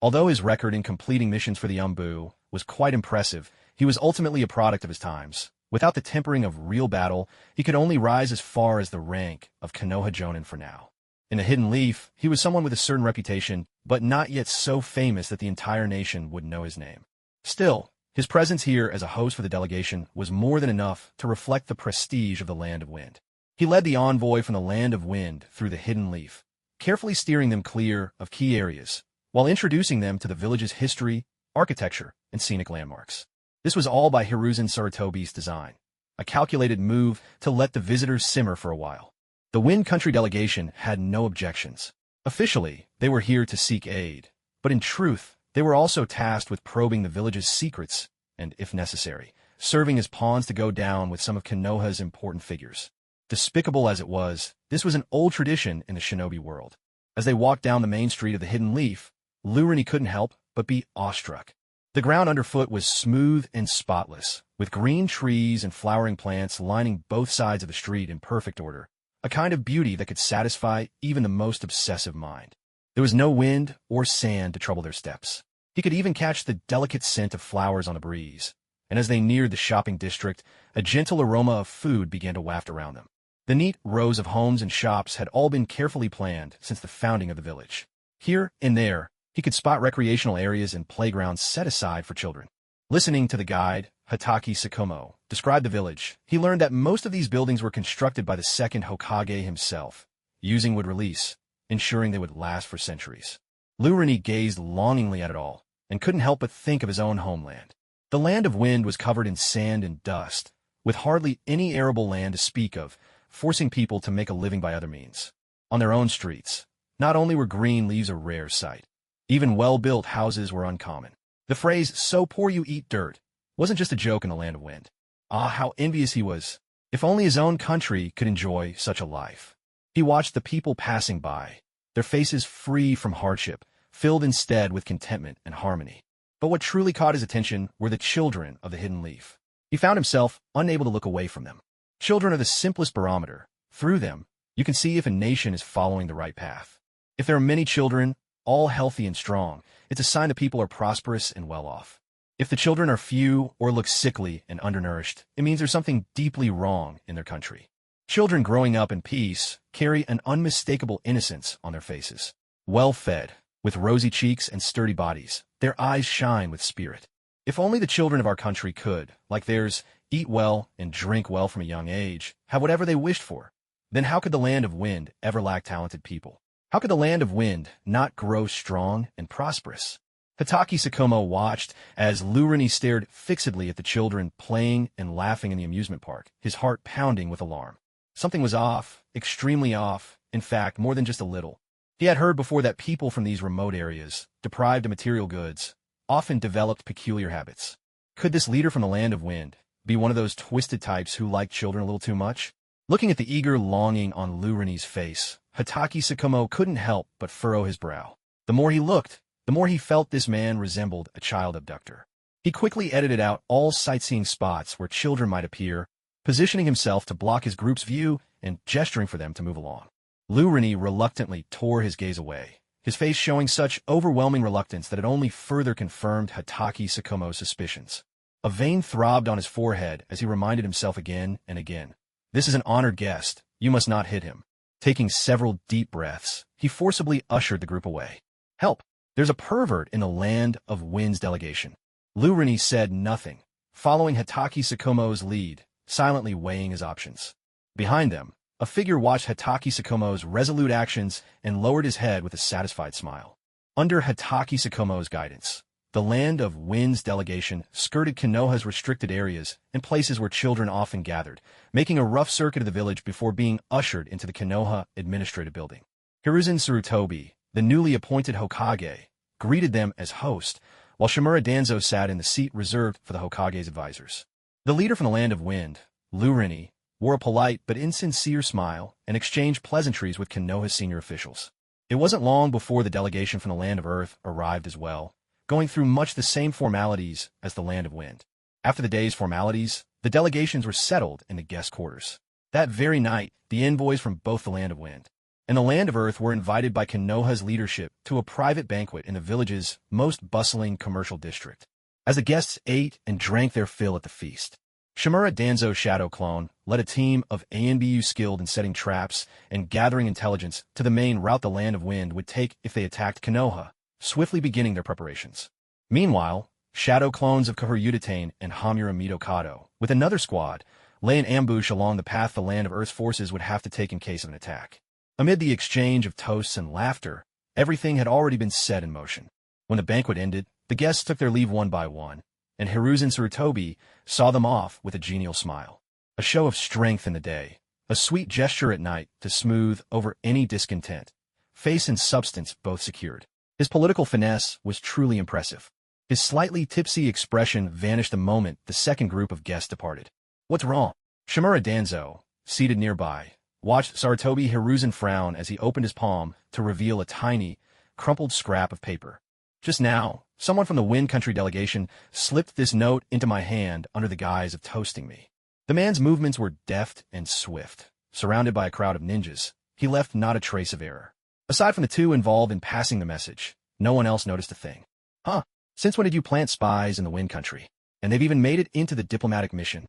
Although his record in completing missions for the Umbu was quite impressive, he was ultimately a product of his times. Without the tempering of real battle, he could only rise as far as the rank of Konoha Jonin for now. In the Hidden Leaf, he was someone with a certain reputation, but not yet so famous that the entire nation would know his name. Still, his presence here as a host for the delegation was more than enough to reflect the prestige of the Land of Wind. He led the envoy from the Land of Wind through the Hidden Leaf, carefully steering them clear of key areas, while introducing them to the village's history, architecture, and scenic landmarks. This was all by Hiruzen Sarutobi's design, a calculated move to let the visitors simmer for a while. The Wind Country delegation had no objections. Officially, they were here to seek aid, but in truth, they were also tasked with probing the village's secrets and, if necessary, serving as pawns to go down with some of Konoha's important figures. Despicable as it was, this was an old tradition in the shinobi world. As they walked down the main street of the Hidden Leaf, Lurini couldn't help but be awestruck. The ground underfoot was smooth and spotless, with green trees and flowering plants lining both sides of the street in perfect order, a kind of beauty that could satisfy even the most obsessive mind. There was no wind or sand to trouble their steps. He could even catch the delicate scent of flowers on the breeze, and as they neared the shopping district, a gentle aroma of food began to waft around them. The neat rows of homes and shops had all been carefully planned since the founding of the village. Here and there, he could spot recreational areas and playgrounds set aside for children. Listening to the guide, Hatake Tsukumo, describe the village, he learned that most of these buildings were constructed by the 2nd Hokage himself, using wood release, ensuring they would last for centuries. Lurini gazed longingly at it all, and couldn't help but think of his own homeland. The Land of Wind was covered in sand and dust, with hardly any arable land to speak of, forcing people to make a living by other means. On their own streets, not only were green leaves a rare sight, even well-built houses were uncommon. The phrase, "so poor you eat dirt," wasn't just a joke in the Land of Wind. Ah, how envious he was. If only his own country could enjoy such a life. He watched the people passing by, their faces free from hardship, filled instead with contentment and harmony. But what truly caught his attention were the children of the hidden leaf. He found himself unable to look away from them. Children are the simplest barometer. Through them, you can see if a nation is following the right path. If there are many children, all healthy and strong, it's a sign that people are prosperous and well-off. If the children are few or look sickly and undernourished, it means there's something deeply wrong in their country. Children growing up in peace carry an unmistakable innocence on their faces. Well-fed, with rosy cheeks and sturdy bodies, their eyes shine with spirit. If only the children of our country could, like theirs, eat well and drink well from a young age, have whatever they wished for, then how could the land of wind ever lack talented people? How could the land of wind not grow strong and prosperous? Hitaki Tsukumo watched as Lurani stared fixedly at the children playing and laughing in the amusement park, his heart pounding with alarm. Something was off, extremely off, in fact, more than just a little. He had heard before that people from these remote areas, deprived of material goods, often developed peculiar habits. Could this leader from the land of wind be one of those twisted types who liked children a little too much? Looking at the eager longing on Lurani's face, Hitaki Tsukumo couldn't help but furrow his brow. The more he looked, the more he felt this man resembled a child abductor. He quickly edited out all sightseeing spots where children might appear, positioning himself to block his group's view and gesturing for them to move along. Lurani reluctantly tore his gaze away, his face showing such overwhelming reluctance that it only further confirmed Hitaki Tsukumo's suspicions. A vein throbbed on his forehead as he reminded himself again and again. This is an honored guest. You must not hit him. Taking several deep breaths, he forcibly ushered the group away. Help! There's a pervert in the land of wind's delegation. Lurani said nothing, following Hitaki Tsukumo's lead, silently weighing his options. Behind them, a figure watched Hitaki Tsukumo's resolute actions and lowered his head with a satisfied smile. Under Hitaki Tsukumo's guidance, the land of wind's delegation skirted Konoha's restricted areas and places where children often gathered, making a rough circuit of the village before being ushered into the Konoha administrative building. Hiruzen Tsurutobi, the newly appointed Hokage, greeted them as host, while Shimura Danzo sat in the seat reserved for the Hokage's advisors. The leader from the land of wind, Lurani, wore a polite but insincere smile and exchanged pleasantries with Konoha's senior officials. It wasn't long before the delegation from the land of earth arrived as well, going through much the same formalities as the land of wind. After the day's formalities, the delegations were settled in the guest quarters. That very night, the envoys from both the land of wind and the land of earth were invited by Konoha's leadership to a private banquet in the village's most bustling commercial district. As the guests ate and drank their fill at the feast, Shimura Danzo's shadow clone led a team of ANBU skilled in setting traps and gathering intelligence to the main route the land of wind would take if they attacked Konoha, swiftly beginning their preparations. Meanwhile, shadow clones of Kahur Udatane and Hamura Mitokado, with another squad, lay in ambush along the path the land of Earth's forces would have to take in case of an attack. Amid the exchange of toasts and laughter, everything had already been set in motion. When the banquet ended, the guests took their leave one by one, and Hiruzen Tsurutobi saw them off with a genial smile. A show of strength in the day, a sweet gesture at night to smooth over any discontent, face and substance both secured. His political finesse was truly impressive. His slightly tipsy expression vanished the moment the second group of guests departed. What's wrong? Shimura Danzo, seated nearby, watched Sarutobi Hiruzen frown as he opened his palm to reveal a tiny, crumpled scrap of paper. Just now, someone from the Wind Country delegation slipped this note into my hand under the guise of toasting me. The man's movements were deft and swift. Surrounded by a crowd of ninjas, he left not a trace of error. Aside from the two involved in passing the message, no one else noticed a thing. Huh? Since when did you plant spies in the Wind Country? And they've even made it into the diplomatic mission?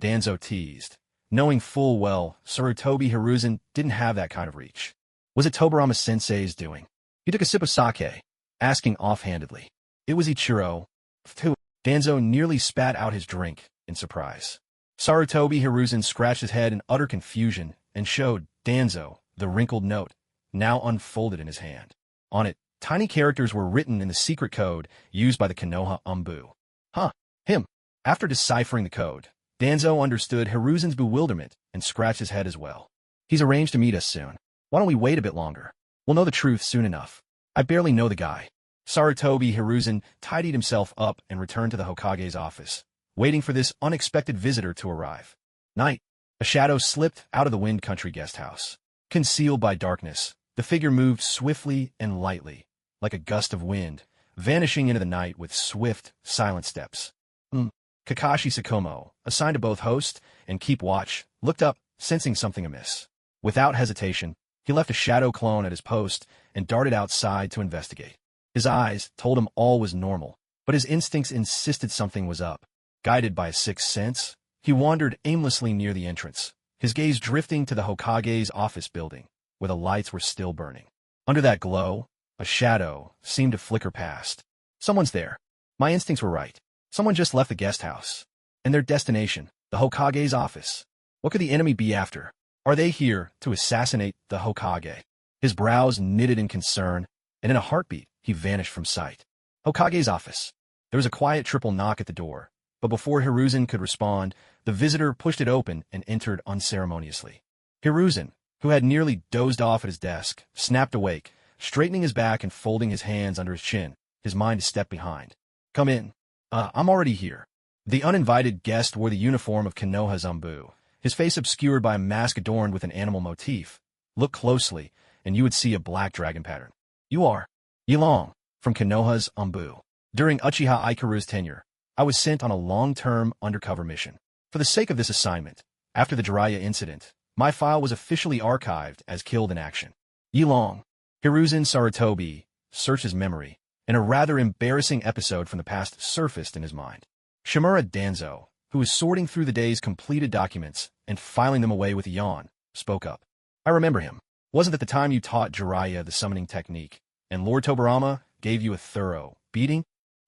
Danzo teased, knowing full well Sarutobi Hiruzen didn't have that kind of reach. Was it Tobarama Sensei's doing? He took a sip of sake, asking offhandedly. It was Ichiro. Too. Danzo nearly spat out his drink in surprise. Sarutobi Hiruzen scratched his head in utter confusion and showed Danzo the wrinkled note, now unfolded in his hand. On it, tiny characters were written in the secret code used by the Konoha Umbu. Huh, him. After deciphering the code, Danzo understood Hiruzen's bewilderment and scratched his head as well. He's arranged to meet us soon. Why don't we wait a bit longer? We'll know the truth soon enough. I barely know the guy. Sarutobi Hiruzen tidied himself up and returned to the Hokage's office, waiting for this unexpected visitor to arrive. Night. A shadow slipped out of the Wind Country guest house. Concealed by darkness, the figure moved swiftly and lightly, like a gust of wind, vanishing into the night with swift, silent steps. Kakashi Sakomo, assigned to both host and keep watch, looked up, sensing something amiss. Without hesitation, he left a shadow clone at his post and darted outside to investigate. His eyes told him all was normal, but his instincts insisted something was up. Guided by a sixth sense, he wandered aimlessly near the entrance, his gaze drifting to the Hokage's office building, where the lights were still burning. Under that glow, a shadow seemed to flicker past. Someone's there. My instincts were right. Someone just left the guest house. And their destination, the Hokage's office. What could the enemy be after? Are they here to assassinate the Hokage? His brows knitted in concern, and in a heartbeat, he vanished from sight. Hokage's office. There was a quiet triple knock at the door, but before Hiruzen could respond, the visitor pushed it open and entered unceremoniously. Hiruzen, who had nearly dozed off at his desk, snapped awake, straightening his back and folding his hands under his chin, his mind a step behind. Come in. I'm already here. The uninvited guest wore the uniform of Konoha Zanbu, his face obscured by a mask adorned with an animal motif. Look closely, and you would see a black dragon pattern. You are Yilong, from Konoha's Zanbu. During Uchiha Ikaru's tenure, I was sent on a long-term undercover mission. For the sake of this assignment, after the Jiraiya incident, my file was officially archived as killed in action. Yilong. Hiruzen Sarutobi searched his memory, and a rather embarrassing episode from the past surfaced in his mind. Shimura Danzo, who was sorting through the day's completed documents and filing them away with a yawn, spoke up. I remember him. Wasn't it the time you taught Jiraiya the summoning technique, and Lord Tobarama gave you a thorough beating?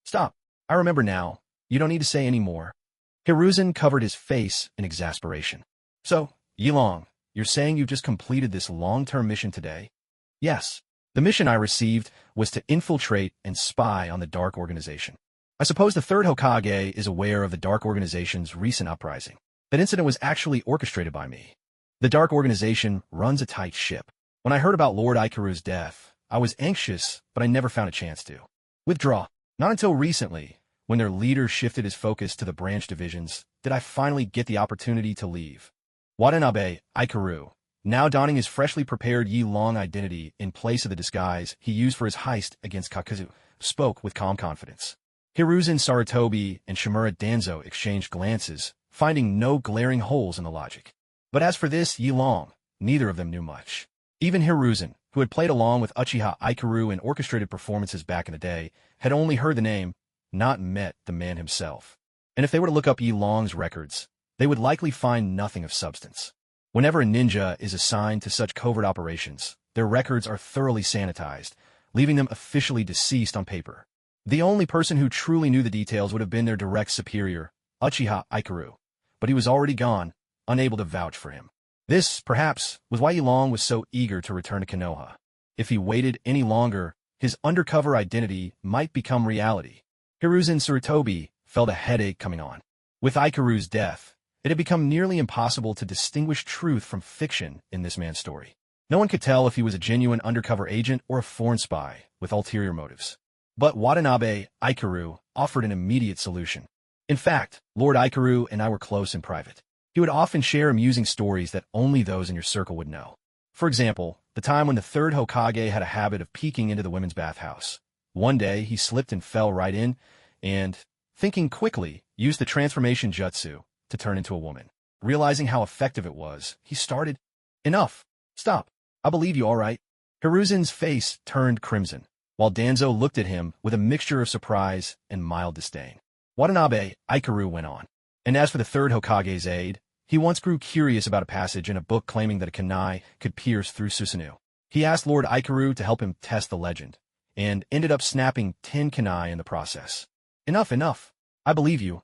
Stop. I remember now. You don't need to say any more. Hiruzen covered his face in exasperation. So, Yilong, you're saying you've just completed this long-term mission today? Yes. The mission I received was to infiltrate and spy on the Dark Organization. I suppose the third Hokage is aware of the Dark Organization's recent uprising. That incident was actually orchestrated by me. The Dark Organization runs a tight ship. When I heard about Lord Ikaru's death, I was anxious, but I never found a chance to withdraw. Not until recently, when their leader shifted his focus to the branch divisions, did I finally get the opportunity to leave. Watanabe Ikaru, now donning his freshly prepared Yilong identity in place of the disguise he used for his heist against Kakuzu, spoke with calm confidence. Hiruzen Sarutobi and Shimura Danzo exchanged glances, finding no glaring holes in the logic. But as for this Yilong, neither of them knew much. Even Hiruzen, who had played along with Uchiha Ikaru in orchestrated performances back in the day, had only heard the name, not met the man himself. And if they were to look up Yilong's records, they would likely find nothing of substance. Whenever a ninja is assigned to such covert operations, their records are thoroughly sanitized, leaving them officially deceased on paper. The only person who truly knew the details would have been their direct superior, Uchiha Ikaru, but he was already gone, unable to vouch for him. This, perhaps, was why Yilong was so eager to return to Konoha. If he waited any longer, his undercover identity might become reality. Hiruzen Sarutobi felt a headache coming on. With Ikaru's death, it had become nearly impossible to distinguish truth from fiction in this man's story. No one could tell if he was a genuine undercover agent or a foreign spy with ulterior motives. But Watanabe Ikaru offered an immediate solution. In fact, Lord Ikaru and I were close in private. He would often share amusing stories that only those in your circle would know. For example, the time when the third Hokage had a habit of peeking into the women's bathhouse. One day, he slipped and fell right in, and, thinking quickly, used the transformation jutsu to turn into a woman. Realizing how effective it was, he started, Enough! Stop! I believe you all right. Hiruzen's face turned crimson, while Danzo looked at him with a mixture of surprise and mild disdain. Watanabe Ikaru went on. And as for the third Hokage's aide, he once grew curious about a passage in a book claiming that a kunai could pierce through Susanoo. He asked Lord Ikaru to help him test the legend, and ended up snapping 10 kunai in the process. Enough. I believe you.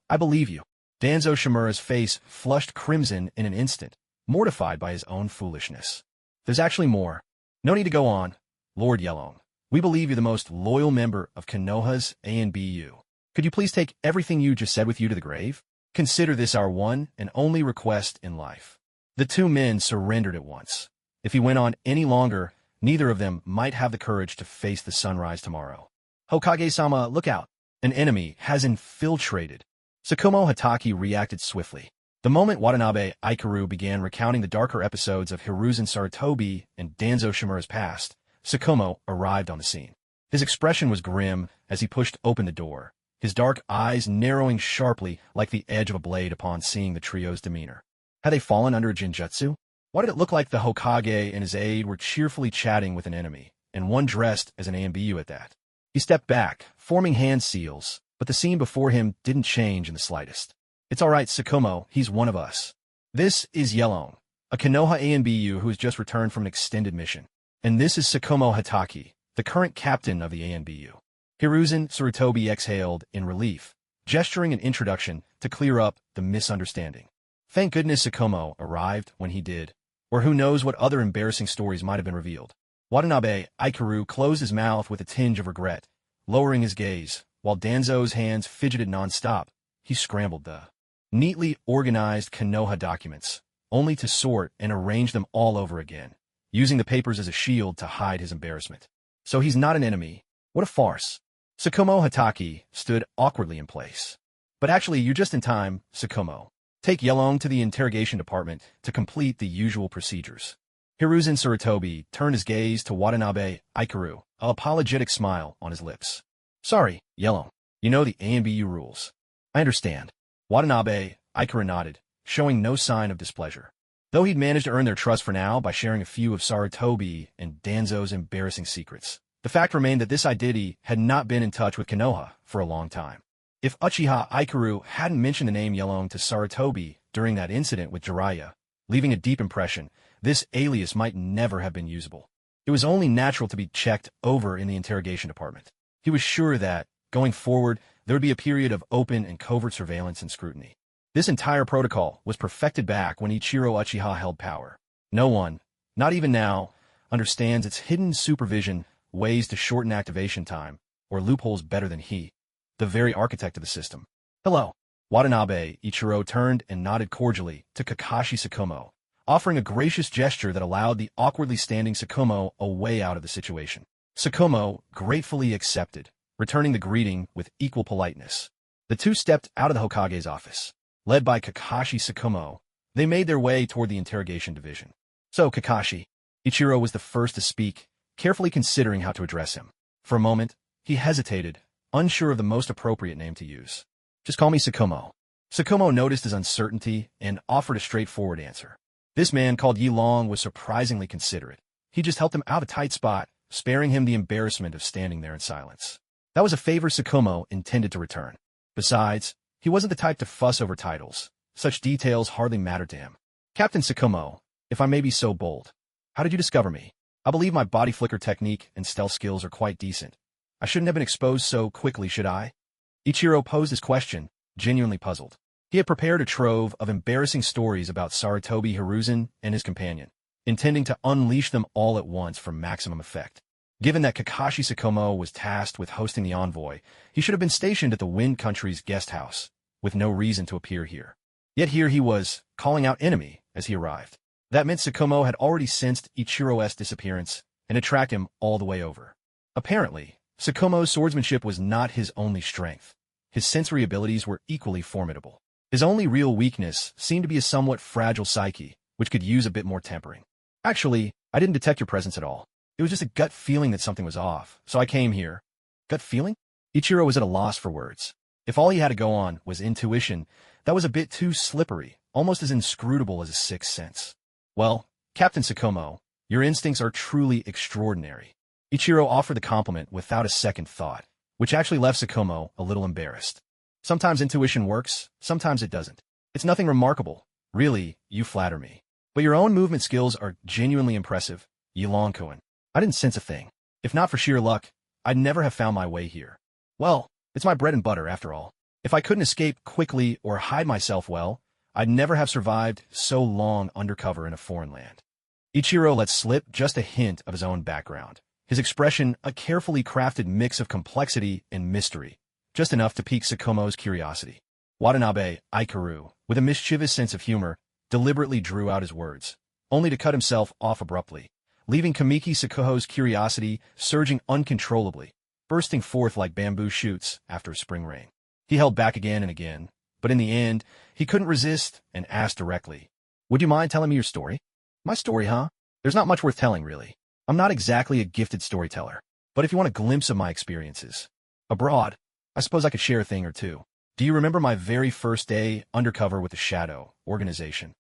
Danzo Shimura's face flushed crimson in an instant, mortified by his own foolishness. There's actually more. No need to go on, Lord Yelong. We believe you're the most loyal member of Konoha's ANBU. Could you please take everything you just said with you to the grave? Consider this our one and only request in life. The two men surrendered at once. If he went on any longer, neither of them might have the courage to face the sunrise tomorrow. Hokage-sama, look out. An enemy has infiltrated. Sakumo Hataki reacted swiftly. The moment Watanabe Ikaru began recounting the darker episodes of Hiruzen Sarutobi and Danzo Shimura's past, Tsukumo arrived on the scene. His expression was grim as he pushed open the door, his dark eyes narrowing sharply like the edge of a blade upon seeing the trio's demeanor. Had they fallen under a jinjutsu? Why did it look like the Hokage and his aide were cheerfully chatting with an enemy, and one dressed as an AMBU at that? He stepped back, forming hand seals, but the scene before him didn't change in the slightest. It's all right, Tsukumo, he's one of us. This is Yelong, a Konoha ANBU who has just returned from an extended mission. And this is Tsukumo Hataki, the current captain of the ANBU. Hiruzen Sarutobi exhaled in relief, gesturing an introduction to clear up the misunderstanding. Thank goodness Tsukumo arrived when he did, or who knows what other embarrassing stories might have been revealed. Watanabe Ikaru closed his mouth with a tinge of regret, lowering his gaze, while Danzo's hands fidgeted non-stop. He scrambled the neatly organized Konoha documents, only to sort and arrange them all over again, using the papers as a shield to hide his embarrassment. So he's not an enemy. What a farce. Tsukumo Hataki stood awkwardly in place. But actually, you're just in time, Tsukumo. Take Yelong to the interrogation department to complete the usual procedures. Hiruzen Sarutobi turned his gaze to Watanabe Ikaru, an apologetic smile on his lips. Sorry, Yelong. You know the ANBU rules. I understand. Watanabe Ikaru nodded, showing no sign of displeasure. Though he'd managed to earn their trust for now by sharing a few of Sarutobi and Danzo's embarrassing secrets, the fact remained that this identity had not been in touch with Konoha for a long time. If Uchiha Ikaru hadn't mentioned the name Yelong to Sarutobi during that incident with Jiraiya, leaving a deep impression, this alias might never have been usable. It was only natural to be checked over in the interrogation department. He was sure that, going forward, there would be a period of open and covert surveillance and scrutiny. This entire protocol was perfected back when Ichiro Uchiha held power. No one, not even now, understands its hidden supervision, ways to shorten activation time, or loopholes better than he, the very architect of the system. Hello. Watanabe Ichiro turned and nodded cordially to Kakashi Tsukumo, offering a gracious gesture that allowed the awkwardly standing Tsukumo a way out of the situation. Tsukumo gratefully accepted, returning the greeting with equal politeness. The two stepped out of the Hokage's office. Led by Kakashi Tsukumo, they made their way toward the interrogation division. So, Kakashi, Ichiro was the first to speak, carefully considering how to address him. For a moment, he hesitated, unsure of the most appropriate name to use. Just call me Tsukumo. Tsukumo noticed his uncertainty and offered a straightforward answer. This man called Yelong was surprisingly considerate. He just helped him out of a tight spot, sparing him the embarrassment of standing there in silence. That was a favor Tsukumo intended to return. Besides, he wasn't the type to fuss over titles. Such details hardly mattered to him. Captain Tsukumo, if I may be so bold, how did you discover me? I believe my body flicker technique and stealth skills are quite decent. I shouldn't have been exposed so quickly, should I? Ichiro posed his question, genuinely puzzled. He had prepared a trove of embarrassing stories about Sarutobi Hiruzen and his companion, intending to unleash them all at once for maximum effect. Given that Kakashi Tsukumo was tasked with hosting the envoy, he should have been stationed at the Wind Country's guest house, with no reason to appear here. Yet here he was, calling out enemy as he arrived. That meant Tsukumo had already sensed Ichiro's disappearance and had tracked him all the way over. Apparently, Tsukumo's swordsmanship was not his only strength. His sensory abilities were equally formidable. His only real weakness seemed to be a somewhat fragile psyche, which could use a bit more tempering. Actually, I didn't detect your presence at all. It was just a gut feeling that something was off, so I came here. Gut feeling? Ichiro was at a loss for words. If all he had to go on was intuition, that was a bit too slippery, almost as inscrutable as a sixth sense. Well, Captain Tsukumo, your instincts are truly extraordinary. Ichiro offered the compliment without a second thought, which actually left Tsukumo a little embarrassed. Sometimes intuition works, sometimes it doesn't. It's nothing remarkable. Really, you flatter me. But your own movement skills are genuinely impressive, Yelong-kun. I didn't sense a thing. If not for sheer luck, I'd never have found my way here. Well, it's my bread and butter, after all. If I couldn't escape quickly or hide myself well, I'd never have survived so long undercover in a foreign land. Ichiro let slip just a hint of his own background. His expression, a carefully crafted mix of complexity and mystery, just enough to pique Tsukumo's curiosity. Watanabe Ikaru, with a mischievous sense of humor, deliberately drew out his words, only to cut himself off abruptly, leaving Kamiki Tsukuho's curiosity surging uncontrollably, bursting forth like bamboo shoots after a spring rain. He held back again and again, But in the end, he couldn't resist and asked directly, "Would you mind telling me your story?" "My story, huh? There's not much worth telling, really. I'm not exactly a gifted storyteller. But if you want a glimpse of my experiences abroad, I suppose I could share a thing or two. Do you remember my very first day undercover with the Shadow organization?"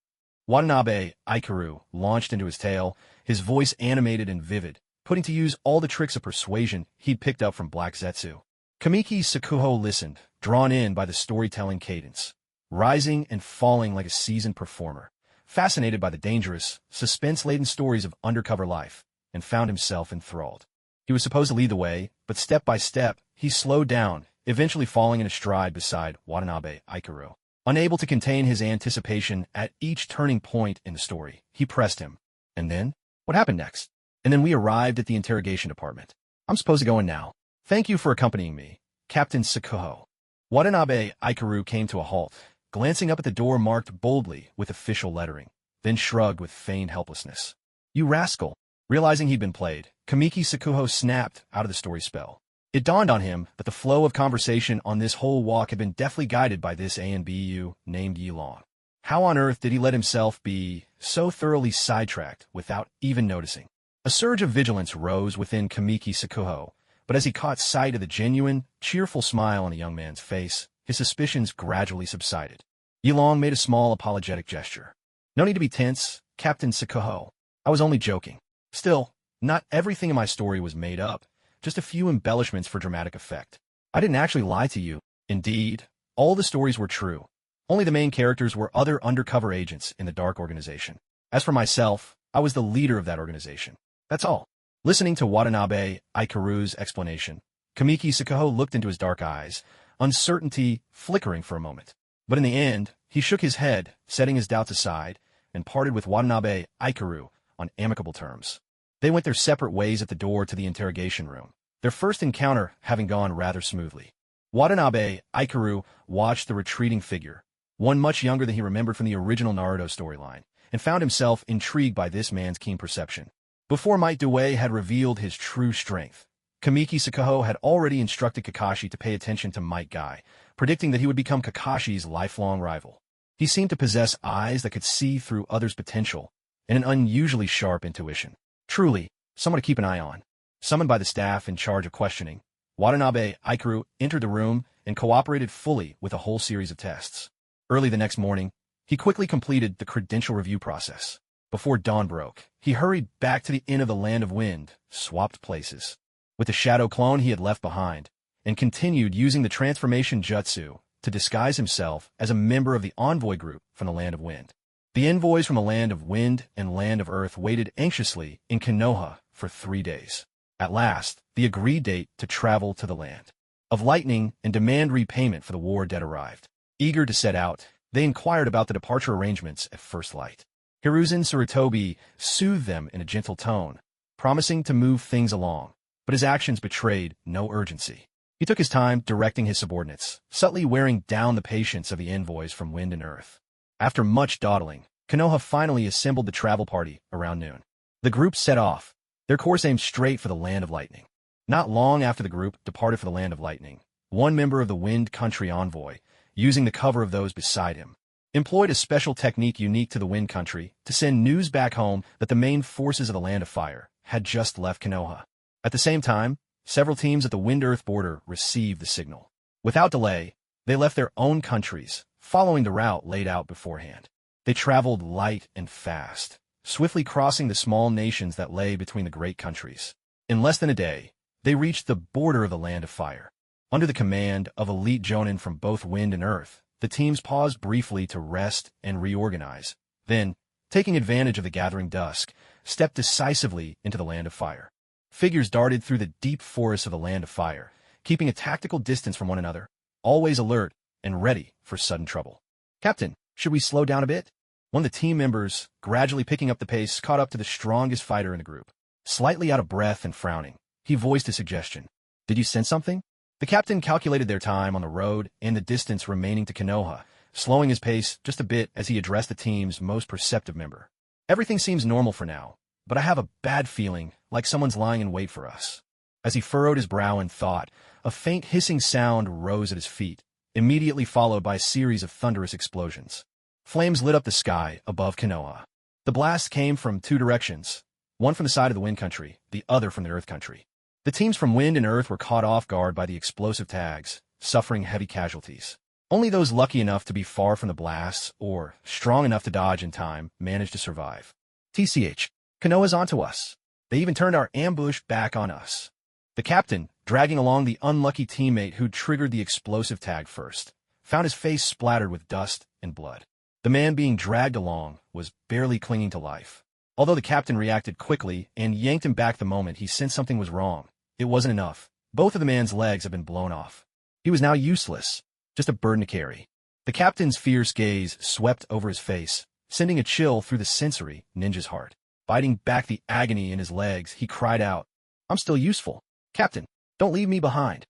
Watanabe Ikaru launched into his tale, his voice animated and vivid, putting to use all the tricks of persuasion he'd picked up from Black Zetsu. Kamiki Sakuho listened, drawn in by the storytelling cadence, rising and falling like a seasoned performer, fascinated by the dangerous, suspense-laden stories of undercover life, and found himself enthralled. He was supposed to lead the way, but step by step, he slowed down, eventually falling in a stride beside Watanabe Ikaru. Unable to contain his anticipation at each turning point in the story, he pressed him. "And then? What happened next?" "And then we arrived at the interrogation department. I'm supposed to go in now. Thank you for accompanying me, Captain Sakuho." Watanabe Ikaru came to a halt, glancing up at the door marked boldly with official lettering, then shrugged with feigned helplessness. "You rascal." Realizing he'd been played, Kamiki Sakuho snapped out of the story spell. It dawned on him that the flow of conversation on this whole walk had been deftly guided by this ANBU named Yilong. How on earth did he let himself be so thoroughly sidetracked without even noticing? A surge of vigilance rose within Kamiki Sakuho, but as he caught sight of the genuine, cheerful smile on the young man's face, his suspicions gradually subsided. Yilong made a small apologetic gesture. "No need to be tense, Captain Sakuho. I was only joking. Still, not everything in my story was made up. Just a few embellishments for dramatic effect. I didn't actually lie to you. Indeed, all the stories were true. Only the main characters were other undercover agents in the Dark Organization. As for myself, I was the leader of that organization. That's all." Listening to Watanabe Ikaru's explanation, Kamiki Sakuho looked into his dark eyes, uncertainty flickering for a moment. But in the end, he shook his head, setting his doubts aside, and parted with Watanabe Ikaru on amicable terms. They went their separate ways at the door to the interrogation room, their first encounter having gone rather smoothly. Watanabe Ikaru watched the retreating figure, one much younger than he remembered from the original Naruto storyline, and found himself intrigued by this man's keen perception. Before Might Due had revealed his true strength, Kamiki Sakuho had already instructed Kakashi to pay attention to Might Guy, predicting that he would become Kakashi's lifelong rival. He seemed to possess eyes that could see through others' potential, and an unusually sharp intuition. Truly, someone to keep an eye on. Summoned by the staff in charge of questioning, Watanabe Ikaru entered the room and cooperated fully with a whole series of tests. Early the next morning, he quickly completed the credential review process. Before dawn broke, he hurried back to the Inn of the Land of Wind, swapped places with the shadow clone he had left behind, and continued using the transformation jutsu to disguise himself as a member of the envoy group from the Land of Wind. The envoys from the Land of Wind and Land of Earth waited anxiously in Konoha for 3 days. At last, the agreed date to travel to the Land of Lightning and demand repayment for the war debt arrived. Eager to set out, they inquired about the departure arrangements at first light. Hiruzen Sarutobi soothed them in a gentle tone, promising to move things along, but his actions betrayed no urgency. He took his time directing his subordinates, subtly wearing down the patience of the envoys from Wind and Earth. After much dawdling, Konoha finally assembled the travel party around noon. The group set off, their course aimed straight for the Land of Lightning. Not long after the group departed for the Land of Lightning, one member of the Wind Country envoy, using the cover of those beside him, employed a special technique unique to the Wind Country to send news back home that the main forces of the Land of Fire had just left Konoha. At the same time, several teams at the Wind-Earth border received the signal. Without delay, they left their own countries, following the route laid out beforehand. They traveled light and fast, swiftly crossing the small nations that lay between the great countries. In less than a day, they reached the border of the Land of Fire. Under the command of elite jonin from both Wind and Earth, the teams paused briefly to rest and reorganize. Then, taking advantage of the gathering dusk, stepped decisively into the Land of Fire. Figures darted through the deep forests of the Land of Fire, keeping a tactical distance from one another, always alert and ready for sudden trouble. "Captain, should we slow down a bit?" One of the team members, gradually picking up the pace, caught up to the strongest fighter in the group. Slightly out of breath and frowning, he voiced a suggestion. "Did you sense something?" The captain calculated their time on the road and the distance remaining to Konoha, slowing his pace just a bit as he addressed the team's most perceptive member. "Everything seems normal for now, but I have a bad feeling, like someone's lying in wait for us." As he furrowed his brow in thought, a faint hissing sound rose at his feet, immediately followed by a series of thunderous explosions. Flames lit up the sky above Konoha. The blast came from two directions, one from the side of the Wind Country, the other from the Earth Country. The teams from Wind and Earth were caught off guard by the explosive tags, suffering heavy casualties. Only those lucky enough to be far from the blasts, or strong enough to dodge in time, managed to survive. TCH. Konoha's onto us. They even turned our ambush back on us. The captain, dragging along the unlucky teammate who triggered the explosive tag first, found his face splattered with dust and blood. The man being dragged along was barely clinging to life. Although the captain reacted quickly and yanked him back the moment he sensed something was wrong, it wasn't enough. Both of the man's legs had been blown off. He was now useless, just a burden to carry. The captain's fierce gaze swept over his face, sending a chill through the sensory ninja's heart. Biting back the agony in his legs, he cried out, "I'm still useful. Captain, don't leave me behind."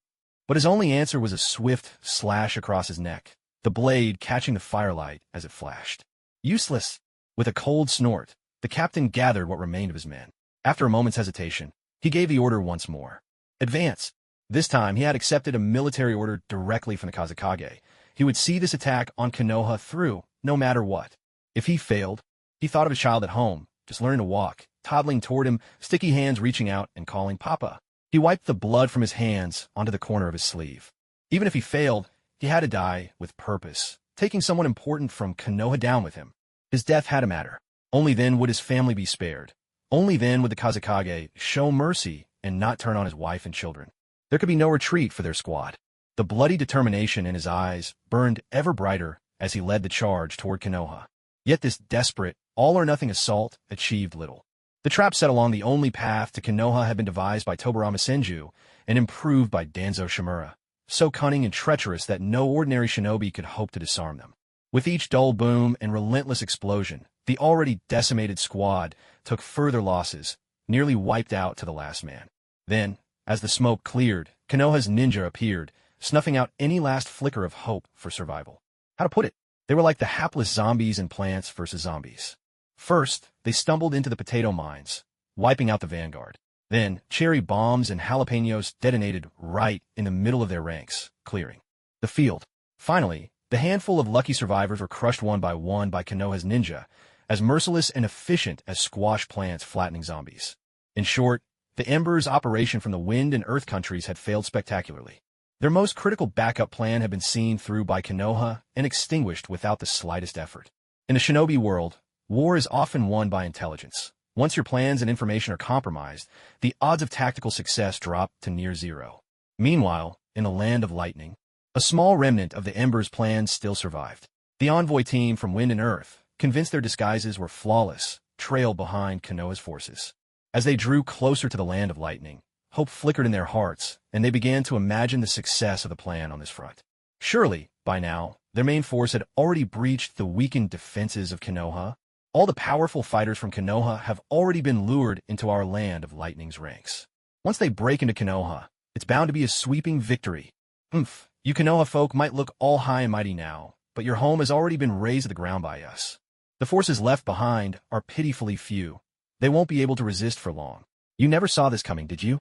But his only answer was a swift slash across his neck, the blade catching the firelight as it flashed. Useless! With a cold snort, the captain gathered what remained of his men. After a moment's hesitation, he gave the order once more. Advance! This time, he had accepted a military order directly from the Kazekage. He would see this attack on Konoha through, no matter what. If he failed, he thought of his child at home, just learning to walk, toddling toward him, sticky hands reaching out and calling Papa. He wiped the blood from his hands onto the corner of his sleeve. Even if he failed, he had to die with purpose, taking someone important from Konoha down with him. His death had to matter. Only then would his family be spared. Only then would the Kazekage show mercy and not turn on his wife and children. There could be no retreat for their squad. The bloody determination in his eyes burned ever brighter as he led the charge toward Konoha. Yet this desperate, all-or-nothing assault achieved little. The trap set along the only path to Konoha had been devised by Tobarama Senju and improved by Danzo Shimura, so cunning and treacherous that no ordinary shinobi could hope to disarm them. With each dull boom and relentless explosion, the already decimated squad took further losses, nearly wiped out to the last man. Then, as the smoke cleared, Konoha's ninja appeared, snuffing out any last flicker of hope for survival. How to put it? They were like the hapless zombies in Plants vs. Zombies. First, they stumbled into the potato mines, wiping out the vanguard. Then, cherry bombs and jalapenos detonated right in the middle of their ranks, clearing the field. Finally, the handful of lucky survivors were crushed one by Konoha's ninja, as merciless and efficient as squash plants flattening zombies. In short, the Ember's operation from the Wind and Earth countries had failed spectacularly. Their most critical backup plan had been seen through by Konoha and extinguished without the slightest effort. In the shinobi world, war is often won by intelligence. Once your plans and information are compromised, the odds of tactical success drop to near zero. Meanwhile, in the Land of Lightning, a small remnant of the Ember's plans still survived. The envoy team from Wind and Earth, convinced their disguises were flawless, trailed behind Konoha's forces. As they drew closer to the Land of Lightning, hope flickered in their hearts, and they began to imagine the success of the plan on this front. Surely, by now, their main force had already breached the weakened defenses of Konoha. All the powerful fighters from Konoha have already been lured into our Land of Lightning's ranks. Once they break into Konoha, it's bound to be a sweeping victory. You Konoha folk might look all high and mighty now, but your home has already been razed to the ground by us. The forces left behind are pitifully few. They won't be able to resist for long. You never saw this coming, did you?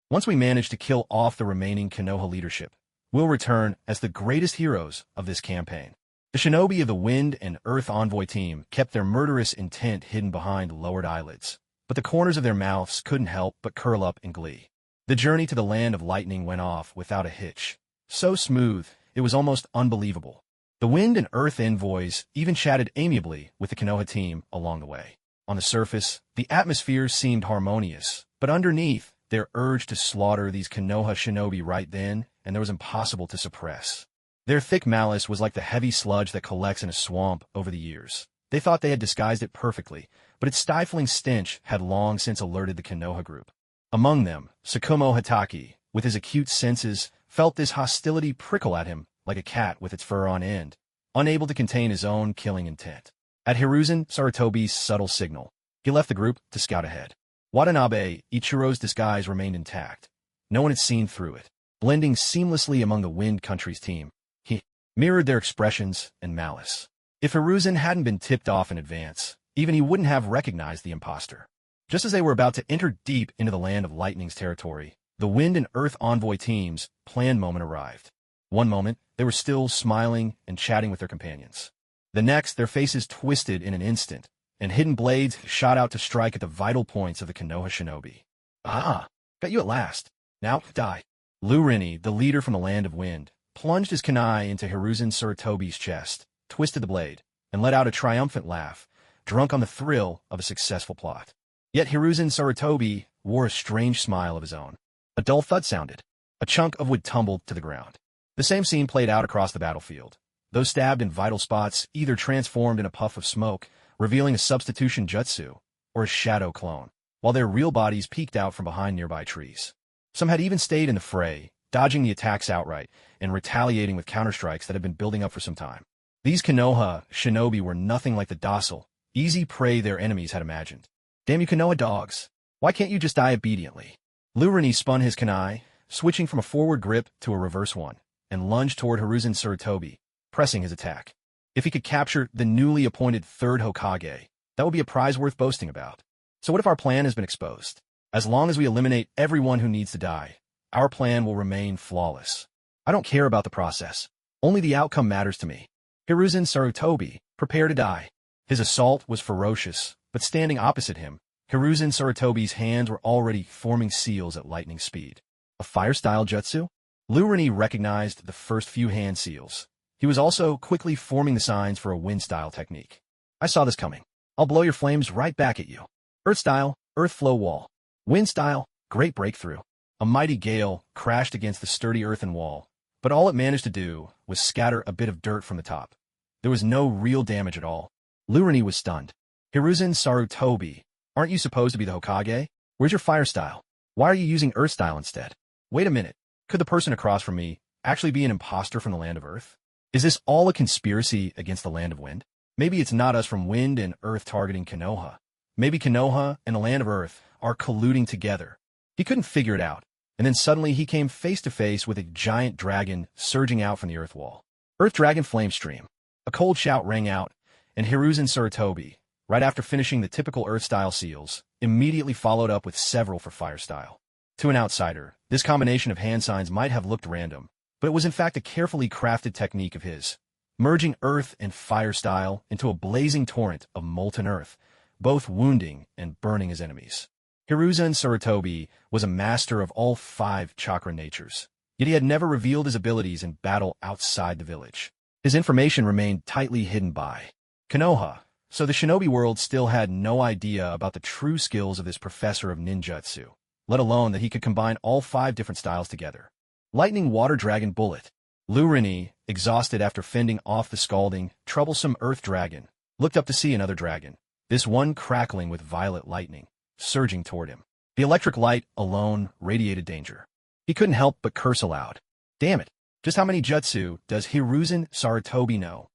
Once we manage to kill off the remaining Konoha leadership, we'll return as the greatest heroes of this campaign. The shinobi of the Wind and Earth envoy team kept their murderous intent hidden behind lowered eyelids, but the corners of their mouths couldn't help but curl up in glee. The journey to the Land of Lightning went off without a hitch. So smooth, it was almost unbelievable. The Wind and Earth envoys even chatted amiably with the Konoha team along the way. On the surface, the atmosphere seemed harmonious, but underneath, their urge to slaughter these Konoha shinobi right then and there was impossible to suppress. Their thick malice was like the heavy sludge that collects in a swamp over the years. They thought they had disguised it perfectly, but its stifling stench had long since alerted the Konoha group. Among them, Tsukumo Hitaki, with his acute senses, felt this hostility prickle at him like a cat with its fur on end, unable to contain his own killing intent. At Hiruzen Sarutobi's subtle signal, he left the group to scout ahead. Watanabe, Ichiro's disguise remained intact. No one had seen through it. Blending seamlessly among the Wind Country's team, he mirrored their expressions and malice. If Hiruzen hadn't been tipped off in advance, even he wouldn't have recognized the imposter. Just as they were about to enter deep into the Land of Lightning's territory, the Wind and Earth envoy team's planned moment arrived. One moment, they were still smiling and chatting with their companions. The next, their faces twisted in an instant, and hidden blades shot out to strike at the vital points of the Konoha shinobi. Ah, got you at last. Now, die. Rini, the leader from the Land of Wind, plunged his kunai into Hiruzen Sarutobi's chest, twisted the blade, and let out a triumphant laugh, drunk on the thrill of a successful plot. Yet Hiruzen Sarutobi wore a strange smile of his own. A dull thud sounded. A chunk of wood tumbled to the ground. The same scene played out across the battlefield. Those stabbed in vital spots either transformed in a puff of smoke, revealing a substitution jutsu, or a shadow clone, while their real bodies peeked out from behind nearby trees. Some had even stayed in the fray, dodging the attacks outright and retaliating with counterstrikes that had been building up for some time. These Konoha shinobi were nothing like the docile, easy prey their enemies had imagined. Damn you Konoha dogs! Why can't you just die obediently? Rini spun his kunai, switching from a forward grip to a reverse one, and lunged toward Hiruzen Sarutobi, pressing his attack. If he could capture the newly appointed third Hokage, that would be a prize worth boasting about. So what if our plan has been exposed? As long as we eliminate everyone who needs to die, our plan will remain flawless. I don't care about the process. Only the outcome matters to me. Hiruzen Sarutobi, prepare to die. His assault was ferocious, but standing opposite him, Hiruzen Sarutobi's hands were already forming seals at lightning speed. A fire-style jutsu? Rini recognized the first few hand seals. He was also quickly forming the signs for a wind-style technique. I saw this coming. I'll blow your flames right back at you. Earth-style, earth flow wall. Wind-style, great breakthrough. A mighty gale crashed against the sturdy earthen wall, but all it managed to do was scatter a bit of dirt from the top. There was no real damage at all. Rini was stunned. Hiruzen Sarutobi, aren't you supposed to be the Hokage? Where's your fire style? Why are you using earth style instead? Wait a minute. Could the person across from me actually be an imposter from the Land of Earth? Is this all a conspiracy against the Land of Wind? Maybe it's not us from Wind and Earth targeting Konoha. Maybe Konoha and the Land of Earth are colluding together. He couldn't figure it out, and then suddenly he came face to face with a giant dragon surging out from the earth wall. Earth Dragon Flame Stream. A cold shout rang out, and Hiruzen Sarutobi, right after finishing the typical Earth-style seals, immediately followed up with several for Fire-style. To an outsider, this combination of hand signs might have looked random, but it was in fact a carefully crafted technique of his, merging Earth and Fire-style into a blazing torrent of molten earth, both wounding and burning his enemies. Hiruzen Sarutobi was a master of all 5 chakra natures, yet he had never revealed his abilities in battle outside the village. His information remained tightly hidden by Konoha, so the shinobi world still had no idea about the true skills of this professor of ninjutsu, let alone that he could combine all 5 different styles together. Lightning Water Dragon Bullet. Rini, exhausted after fending off the scalding, troublesome earth dragon, looked up to see another dragon, this one crackling with violet lightning, surging toward him. The electric light alone radiated danger. He couldn't help but curse aloud. Damn it, just how many jutsu does Hiruzen Sarutobi know?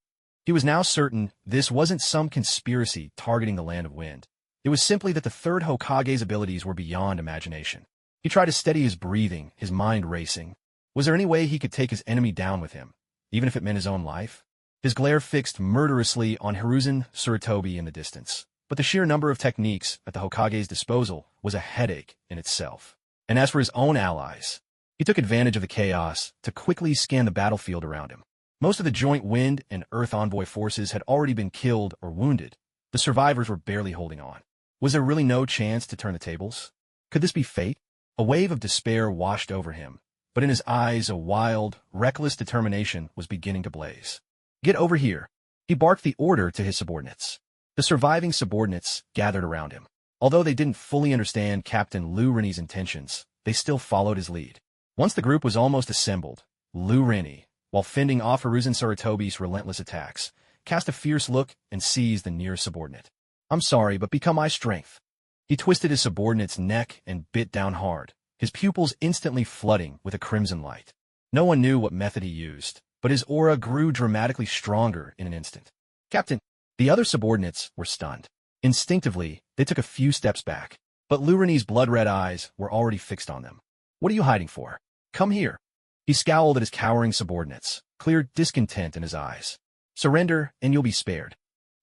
He was now certain this wasn't some conspiracy targeting the Land of Wind. It was simply that the third Hokage's abilities were beyond imagination. He tried to steady his breathing, his mind racing. Was there any way he could take his enemy down with him, even if it meant his own life? His glare fixed murderously on Hiruzen Sarutobi in the distance. But the sheer number of techniques at the Hokage's disposal was a headache in itself. And as for his own allies, he took advantage of the chaos to quickly scan the battlefield around him. Most of the joint Wind and Earth envoy forces had already been killed or wounded. The survivors were barely holding on. Was there really no chance to turn the tables? Could this be fate? A wave of despair washed over him, but in his eyes a wild, reckless determination was beginning to blaze. Get over here. He barked the order to his subordinates. The surviving subordinates gathered around him. Although they didn't fully understand Captain Rini's intentions, they still followed his lead. Once the group was almost assembled, Rini, while fending off Hiruzen Sarutobi's relentless attacks, cast a fierce look and seized the nearest subordinate. I'm sorry, but become my strength. He twisted his subordinate's neck and bit down hard, his pupils instantly flooding with a crimson light. No one knew what method he used, but his aura grew dramatically stronger in an instant. Captain! The other subordinates were stunned. Instinctively, they took a few steps back, but Rini's blood-red eyes were already fixed on them. What are you hiding for? Come here. He scowled at his cowering subordinates, clear discontent in his eyes. Surrender, and you'll be spared.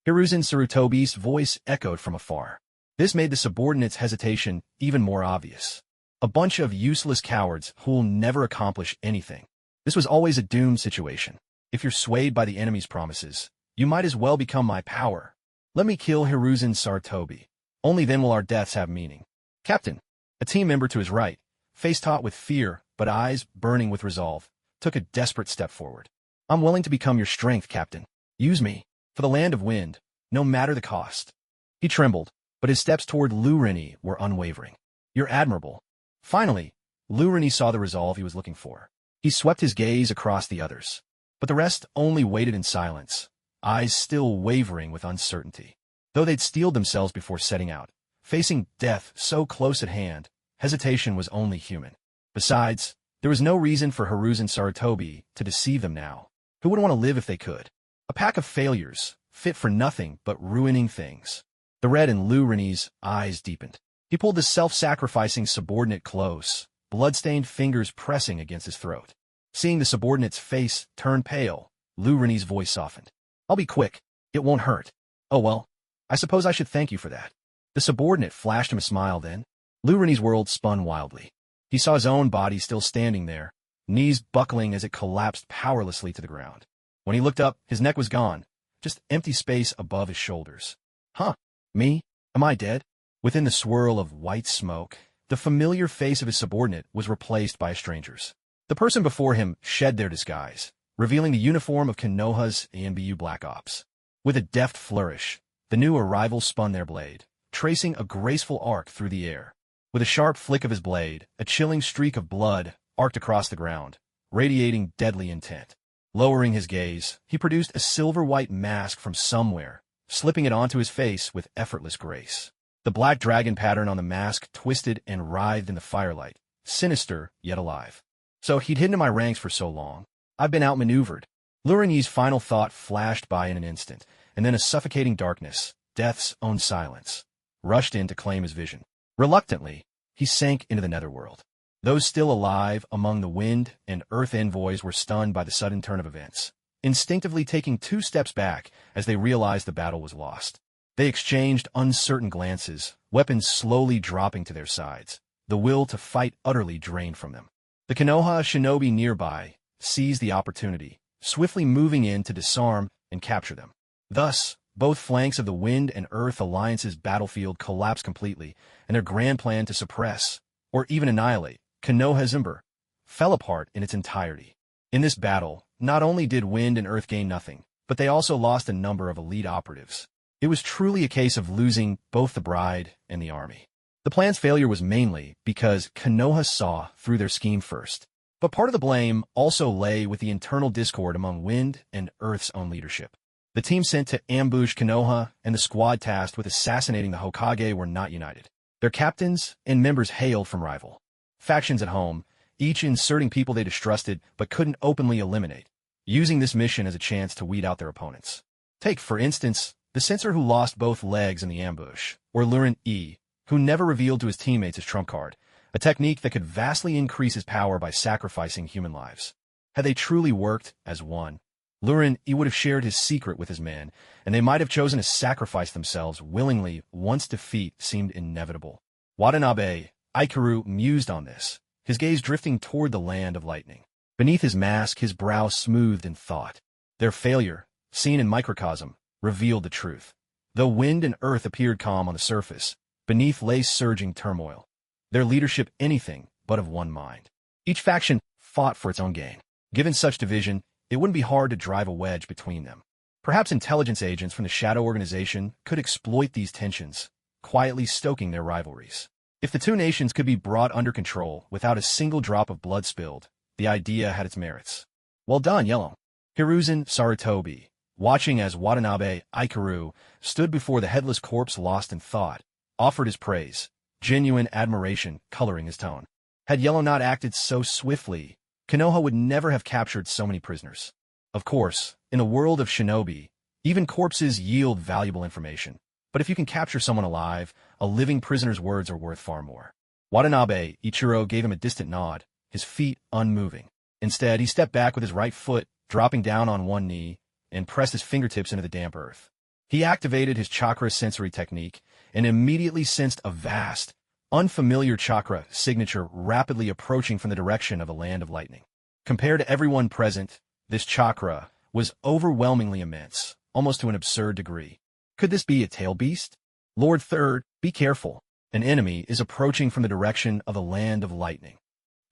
Hiruzen Sarutobi's voice echoed from afar. This made the subordinates' hesitation even more obvious. A bunch of useless cowards who'll never accomplish anything. This was always a doomed situation. If you're swayed by the enemy's promises, you might as well become my power. Let me kill Hiruzen Sarutobi. Only then will our deaths have meaning. Captain, a team member to his right, face taut with fear but eyes burning with resolve, took a desperate step forward. I'm willing to become your strength, Captain. Use me, for the land of wind, no matter the cost. He trembled, but his steps toward Lurini were unwavering. You're admirable. Finally, Lurini saw the resolve he was looking for. He swept his gaze across the others. But the rest only waited in silence, eyes still wavering with uncertainty. Though they'd steeled themselves before setting out, facing death so close at hand, hesitation was only human. Besides, there was no reason for Hiruzen Sarutobi to deceive them now. Who would want to live if they could? A pack of failures, fit for nothing but ruining things. The red in Lurini's eyes deepened. He pulled the self-sacrificing subordinate close, blood-stained fingers pressing against his throat. Seeing the subordinate's face turn pale, Lurini's voice softened. I'll be quick. It won't hurt. Oh well, I suppose I should thank you for that. The subordinate flashed him a smile then. Lurini's world spun wildly. He saw his own body still standing there, knees buckling as it collapsed powerlessly to the ground. When he looked up, his neck was gone, just empty space above his shoulders. Huh? Me? Am I dead? Within the swirl of white smoke, the familiar face of his subordinate was replaced by a stranger's. The person before him shed their disguise, revealing the uniform of Konoha's ANBU Black Ops. With a deft flourish, the new arrival spun their blade, tracing a graceful arc through the air. With a sharp flick of his blade, a chilling streak of blood arced across the ground, radiating deadly intent. Lowering his gaze, he produced a silver-white mask from somewhere, slipping it onto his face with effortless grace. The black dragon pattern on the mask twisted and writhed in the firelight, sinister yet alive. So he'd hidden in my ranks for so long. I've been outmaneuvered. Lurini's final thought flashed by in an instant, and then a suffocating darkness, death's own silence, rushed in to claim his vision. Reluctantly, he sank into the netherworld. Those still alive among the wind and earth envoys were stunned by the sudden turn of events, instinctively taking 2 steps back as they realized the battle was lost. They exchanged uncertain glances, weapons slowly dropping to their sides, the will to fight utterly drained from them. The Konoha shinobi nearby seized the opportunity, swiftly moving in to disarm and capture them. Thus, both flanks of the Wind and Earth Alliance's battlefield collapsed completely, and their grand plan to suppress, or even annihilate, Konoha fell apart in its entirety. In this battle, not only did Wind and Earth gain nothing, but they also lost a number of elite operatives. It was truly a case of losing both the bride and the army. The plan's failure was mainly because Konoha saw through their scheme first. But part of the blame also lay with the internal discord among Wind and Earth's own leadership. The team sent to ambush Konoha and the squad tasked with assassinating the Hokage were not united. Their captains and members hailed from rival factions at home, each inserting people they distrusted but couldn't openly eliminate, using this mission as a chance to weed out their opponents. Take, for instance, the censor who lost both legs in the ambush, or Lurin E, who never revealed to his teammates his trump card, a technique that could vastly increase his power by sacrificing human lives. Had they truly worked as one, Lurin E would have shared his secret with his men, and they might have chosen to sacrifice themselves willingly once defeat seemed inevitable. Watanabe Aikaru mused on this, his gaze drifting toward the land of lightning. Beneath his mask, his brow smoothed in thought. Their failure, seen in microcosm, revealed the truth. Though Wind and Earth appeared calm on the surface, beneath lay surging turmoil. Their leadership anything but of one mind. Each faction fought for its own gain. Given such division, it wouldn't be hard to drive a wedge between them. Perhaps intelligence agents from the Shadow Organization could exploit these tensions, quietly stoking their rivalries. If the two nations could be brought under control without a single drop of blood spilled, the idea had its merits. Well done, Yellow. Hiruzen Sarutobi, watching as Watanabe Aikaru stood before the headless corpse lost in thought, offered his praise, genuine admiration coloring his tone. Had Yellow not acted so swiftly, Konoha would never have captured so many prisoners. Of course, in the world of shinobi, even corpses yield valuable information. But if you can capture someone alive, a living prisoner's words are worth far more. Watanabe Ichiro gave him a distant nod, his feet unmoving. Instead, he stepped back with his right foot, dropping down on one knee, and pressed his fingertips into the damp earth. He activated his chakra sensory technique and immediately sensed a vast, unfamiliar chakra signature rapidly approaching from the direction of the land of lightning. Compared to everyone present, this chakra was overwhelmingly immense, almost to an absurd degree. Could this be a tail beast? Lord Third, be careful. An enemy is approaching from the direction of the land of lightning.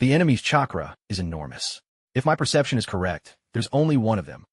The enemy's chakra is enormous. If my perception is correct, there's only one of them.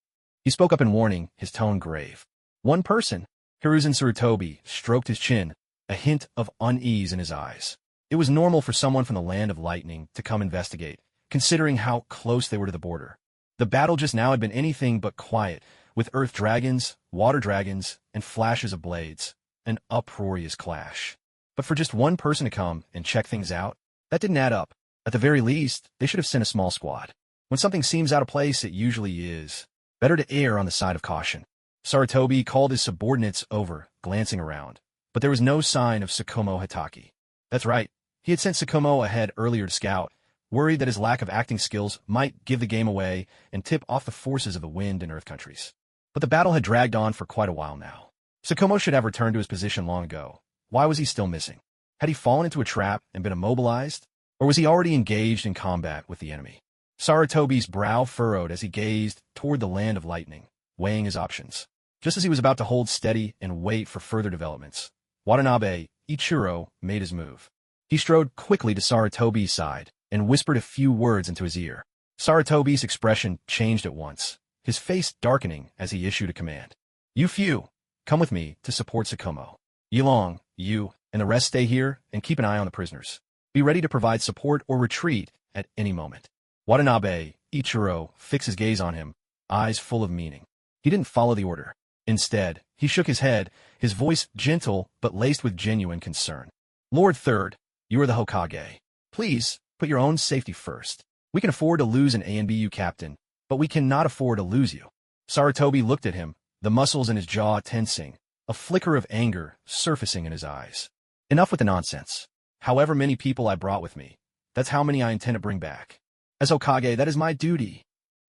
He spoke up in warning, his tone grave. One person. Hiruzen Sarutobi stroked his chin, a hint of unease in his eyes. It was normal for someone from the land of lightning to come investigate, considering how close they were to the border. The battle just now had been anything but quiet, with earth dragons, water dragons, and flashes of blades, an uproarious clash. But for just one person to come and check things out, that didn't add up. At the very least, they should have sent a small squad. When something seems out of place, it usually is. Better to err on the side of caution. Sarutobi called his subordinates over, glancing around. But there was no sign of Tsukumo Hitaki. That's right, he had sent Tsukumo ahead earlier to scout, worried that his lack of acting skills might give the game away and tip off the forces of the wind and earth countries. But the battle had dragged on for quite a while now. Tsukumo should have returned to his position long ago. Why was he still missing? Had he fallen into a trap and been immobilized? Or was he already engaged in combat with the enemy? Sarutobi's brow furrowed as he gazed toward the land of lightning, weighing his options. Just as he was about to hold steady and wait for further developments, Watanabe Ichiro made his move. He strode quickly to Sarutobi's side and whispered a few words into his ear. Sarutobi's expression changed at once, his face darkening as he issued a command. You few, come with me to support Tsukumo. Yilong, you, and the rest stay here and keep an eye on the prisoners. Be ready to provide support or retreat at any moment. Watanabe Ichiro fixed his gaze on him, eyes full of meaning. He didn't follow the order. Instead, he shook his head, his voice gentle but laced with genuine concern. Lord Third, you are the Hokage. Please, put your own safety first. We can afford to lose an ANBU captain, but we cannot afford to lose you. Sarutobi looked at him, the muscles in his jaw tensing, a flicker of anger surfacing in his eyes. Enough with the nonsense. However many people I brought with me, that's how many I intend to bring back. As Hokage, that is my duty.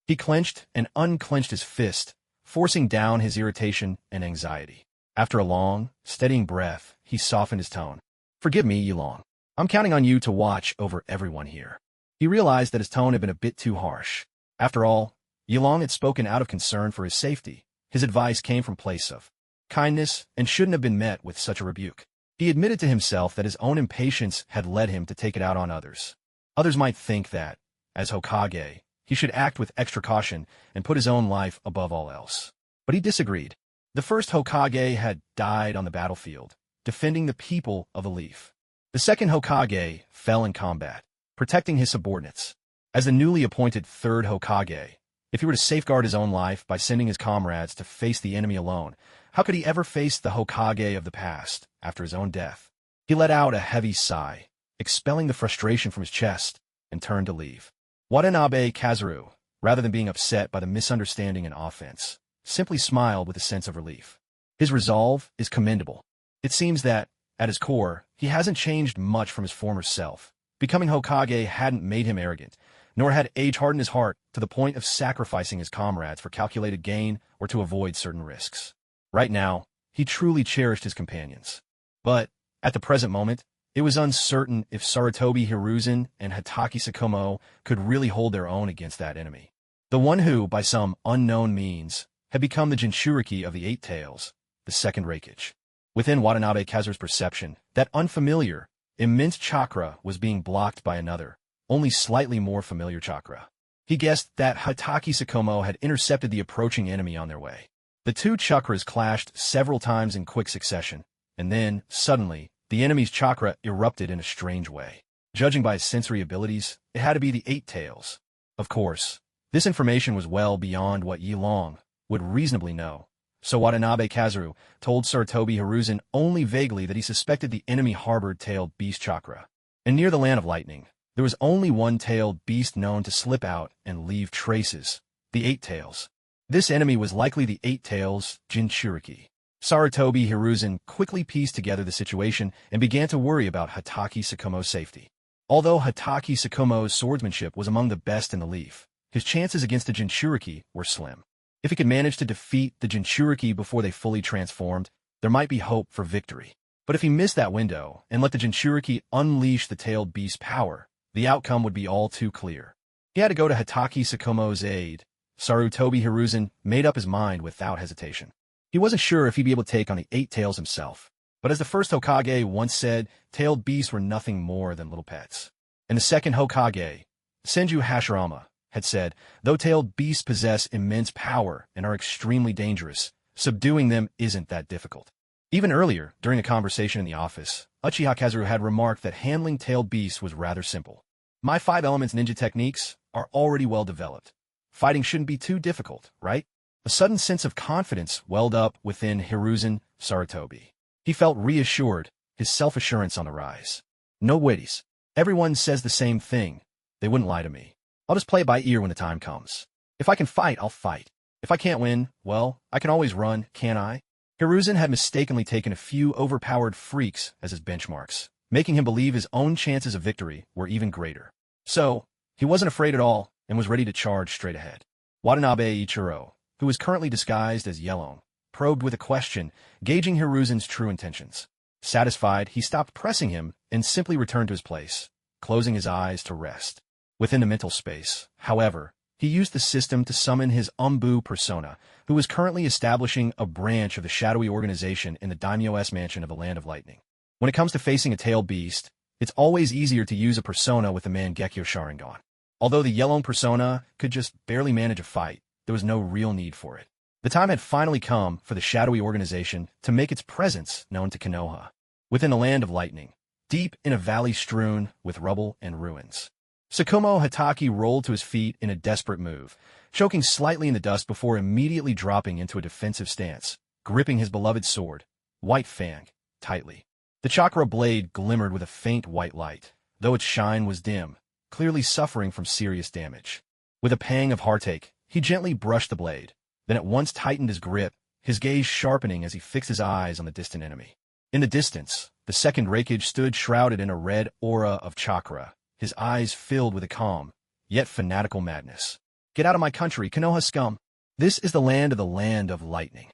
He clenched and unclenched his fist, forcing down his irritation and anxiety. After a long, steadying breath, he softened his tone. Forgive me, Yilong. I'm counting on you to watch over everyone here. He realized that his tone had been a bit too harsh. After all, Yilong had spoken out of concern for his safety. His advice came from a place of kindness and shouldn't have been met with such a rebuke. He admitted to himself that his own impatience had led him to take it out on others. Others might think that, as Hokage, he should act with extra caution and put his own life above all else. But he disagreed. The first Hokage had died on the battlefield, defending the people of the Leaf. The second Hokage fell in combat, protecting his subordinates. As the newly appointed third Hokage, if he were to safeguard his own life by sending his comrades to face the enemy alone, how could he ever face the Hokage of the past after his own death? He let out a heavy sigh, expelling the frustration from his chest, and turned to leave. Watanabe Kazuru, rather than being upset by the misunderstanding and offense, simply smiled with a sense of relief. His resolve is commendable. It seems that, at his core, he hasn't changed much from his former self. Becoming Hokage hadn't made him arrogant, nor had age hardened his heart to the point of sacrificing his comrades for calculated gain or to avoid certain risks. Right now, he truly cherished his companions. But, at the present moment, it was uncertain if Sarutobi Hiruzen and Hitaki Tsukumo could really hold their own against that enemy. The one who, by some unknown means, had become the Jinchuriki of the Eight Tails, the second Reikage. Within Watanabe Kazuru's perception, that unfamiliar, immense chakra was being blocked by another, only slightly more familiar chakra. He guessed that Hitaki Tsukumo had intercepted the approaching enemy on their way. The two chakras clashed several times in quick succession, and then, suddenly, the enemy's chakra erupted in a strange way. Judging by his sensory abilities, it had to be the Eight Tails. Of course, this information was well beyond what Yilong would reasonably know, so Watanabe Kazuru told Sarutobi Hiruzen only vaguely that he suspected the enemy harbored tailed beast chakra. And near the land of lightning, there was only one tailed beast known to slip out and leave traces, the Eight Tails. This enemy was likely the Eight Tails Jinchuriki. Sarutobi Hiruzen quickly pieced together the situation and began to worry about Hitaki Tsukumo's safety. Although Hitaki Tsukumo's swordsmanship was among the best in the Leaf, his chances against the Jinchuriki were slim. If he could manage to defeat the Jinchuriki before they fully transformed, there might be hope for victory. But if he missed that window and let the Jinchuriki unleash the tailed beast's power, the outcome would be all too clear. He had to go to Hitaki Tsukumo's aid. Sarutobi Hiruzen made up his mind without hesitation. He wasn't sure if he'd be able to take on the 8 tails himself. But as the first Hokage once said, tailed beasts were nothing more than little pets. And the second Hokage, Senju Hashirama, had said, though tailed beasts possess immense power and are extremely dangerous, subduing them isn't that difficult. Even earlier, during a conversation in the office, Uchiha Kazuru had remarked that handling tailed beasts was rather simple. My 5 elements ninja techniques are already well developed. Fighting shouldn't be too difficult, right? A sudden sense of confidence welled up within Hiruzen Sarutobi. He felt reassured, his self-assurance on the rise. No witties. Everyone says the same thing. They wouldn't lie to me. I'll just play it by ear when the time comes. If I can fight, I'll fight. If I can't win, well, I can always run, can't I? Hiruzen had mistakenly taken a few overpowered freaks as his benchmarks, making him believe his own chances of victory were even greater. So, he wasn't afraid at all and was ready to charge straight ahead. Watanabe Ichiro, who was currently disguised as Yellow, probed with a question, gauging Hiruzen's true intentions. Satisfied, he stopped pressing him and simply returned to his place, closing his eyes to rest. Within the mental space, however, he used the system to summon his Umbu persona, who was currently establishing a branch of the shadowy organization in the Daimyo's mansion of the Land of Lightning. When it comes to facing a tailed beast, it's always easier to use a persona with the Mangekyo Sharingan. Although the Yellow persona could just barely manage a fight, there was no real need for it. The time had finally come for the shadowy organization to make its presence known to Konoha, within the Land of Lightning, deep in a valley strewn with rubble and ruins. Tsukumo Hitaki rolled to his feet in a desperate move, choking slightly in the dust before immediately dropping into a defensive stance, gripping his beloved sword, White Fang, tightly. The chakra blade glimmered with a faint white light, though its shine was dim, clearly suffering from serious damage. With a pang of heartache, he gently brushed the blade, then at once tightened his grip, his gaze sharpening as he fixed his eyes on the distant enemy. In the distance, the second Reikage stood shrouded in a red aura of chakra, his eyes filled with a calm, yet fanatical madness. Get out of my country, Konoha scum! This is the Land of Lightning.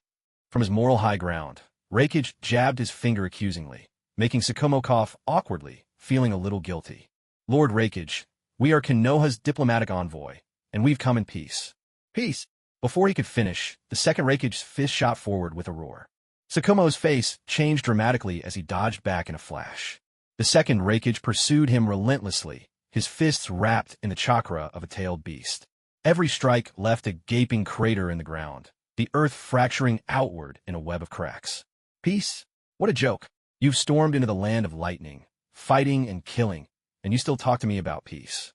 From his moral high ground, Reikage jabbed his finger accusingly, making Tsukumo cough awkwardly, feeling a little guilty. Lord Reikage, we are Konoha's diplomatic envoy, and we've come in peace. Peace! Before he could finish, the second Reikage's fist shot forward with a roar. Tsukumo's face changed dramatically as he dodged back in a flash. The second Reikage pursued him relentlessly, his fists wrapped in the chakra of a tailed beast. Every strike left a gaping crater in the ground, the earth fracturing outward in a web of cracks. Peace? What a joke. You've stormed into the Land of Lightning, fighting and killing, and you still talk to me about peace.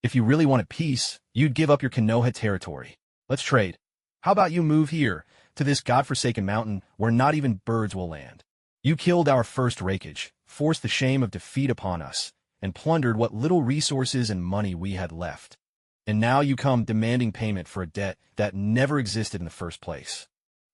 If you really wanted peace, you'd give up your Konoha territory. Let's trade. How about you move here, to this godforsaken mountain where not even birds will land? You killed our first Reikage, forced the shame of defeat upon us, and plundered what little resources and money we had left. And now you come demanding payment for a debt that never existed in the first place.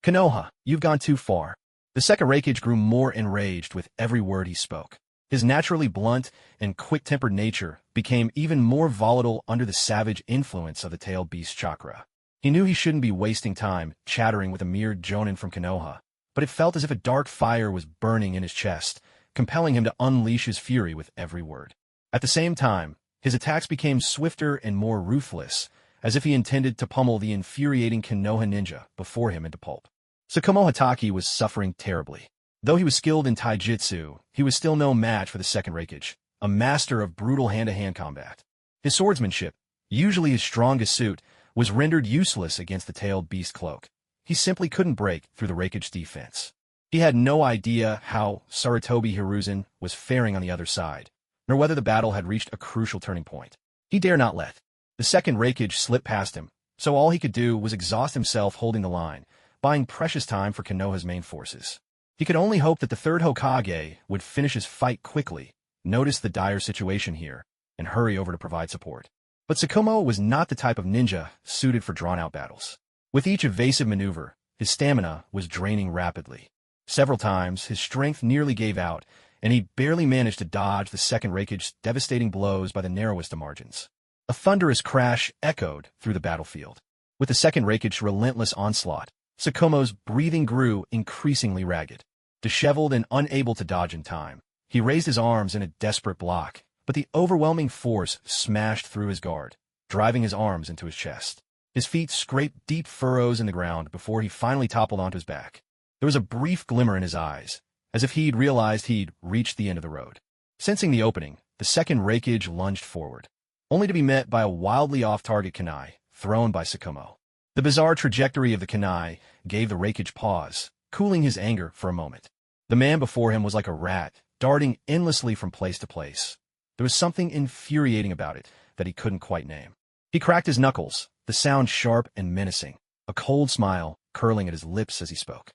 Konoha, you've gone too far. The second Reikage grew more enraged with every word he spoke. His naturally blunt and quick-tempered nature became even more volatile under the savage influence of the tailed beast chakra. He knew he shouldn't be wasting time chattering with a mere jonin from Konoha, but it felt as if a dark fire was burning in his chest, compelling him to unleash his fury with every word. At the same time, his attacks became swifter and more ruthless, as if he intended to pummel the infuriating Konoha ninja before him into pulp. Tsukumo Hitaki was suffering terribly. Though he was skilled in taijutsu, he was still no match for the second Reikage, a master of brutal hand-to-hand combat. His swordsmanship, usually his strongest suit, was rendered useless against the tailed beast cloak. He simply couldn't break through the Reikage's defense. He had no idea how Sarutobi Hiruzen was faring on the other side, nor whether the battle had reached a crucial turning point. He dare not let the second Reikage slip past him, so all he could do was exhaust himself holding the line, buying precious time for Konoha's main forces. He could only hope that the third Hokage would finish his fight quickly, notice the dire situation here, and hurry over to provide support. But Tsukumo was not the type of ninja suited for drawn-out battles. With each evasive maneuver, his stamina was draining rapidly. Several times, his strength nearly gave out, and he barely managed to dodge the second Reikage's devastating blows by the narrowest of margins. A thunderous crash echoed through the battlefield. With the second Reikage's relentless onslaught, Tsukumo's breathing grew increasingly ragged. Disheveled and unable to dodge in time, he raised his arms in a desperate block, but the overwhelming force smashed through his guard, driving his arms into his chest. His feet scraped deep furrows in the ground before he finally toppled onto his back. There was a brief glimmer in his eyes, as if he'd realized he'd reached the end of the road. Sensing the opening, the second Reikage lunged forward, only to be met by a wildly off-target kunai thrown by Tsukumo. The bizarre trajectory of the kunai gave the Reikage pause, cooling his anger for a moment. The man before him was like a rat, darting endlessly from place to place. There was something infuriating about it that he couldn't quite name. He cracked his knuckles, the sound sharp and menacing, a cold smile curling at his lips as he spoke.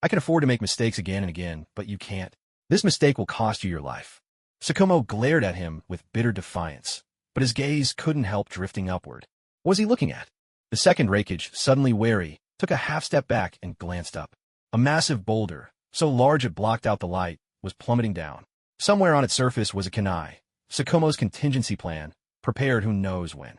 I can afford to make mistakes again and again, but you can't. This mistake will cost you your life. Tsukumo glared at him with bitter defiance, but his gaze couldn't help drifting upward. What was he looking at? The second Reikage, suddenly wary, took a half-step back and glanced up. A massive boulder, so large it blocked out the light, was plummeting down. Somewhere on its surface was a kunai, Tsukumo's contingency plan, prepared who knows when.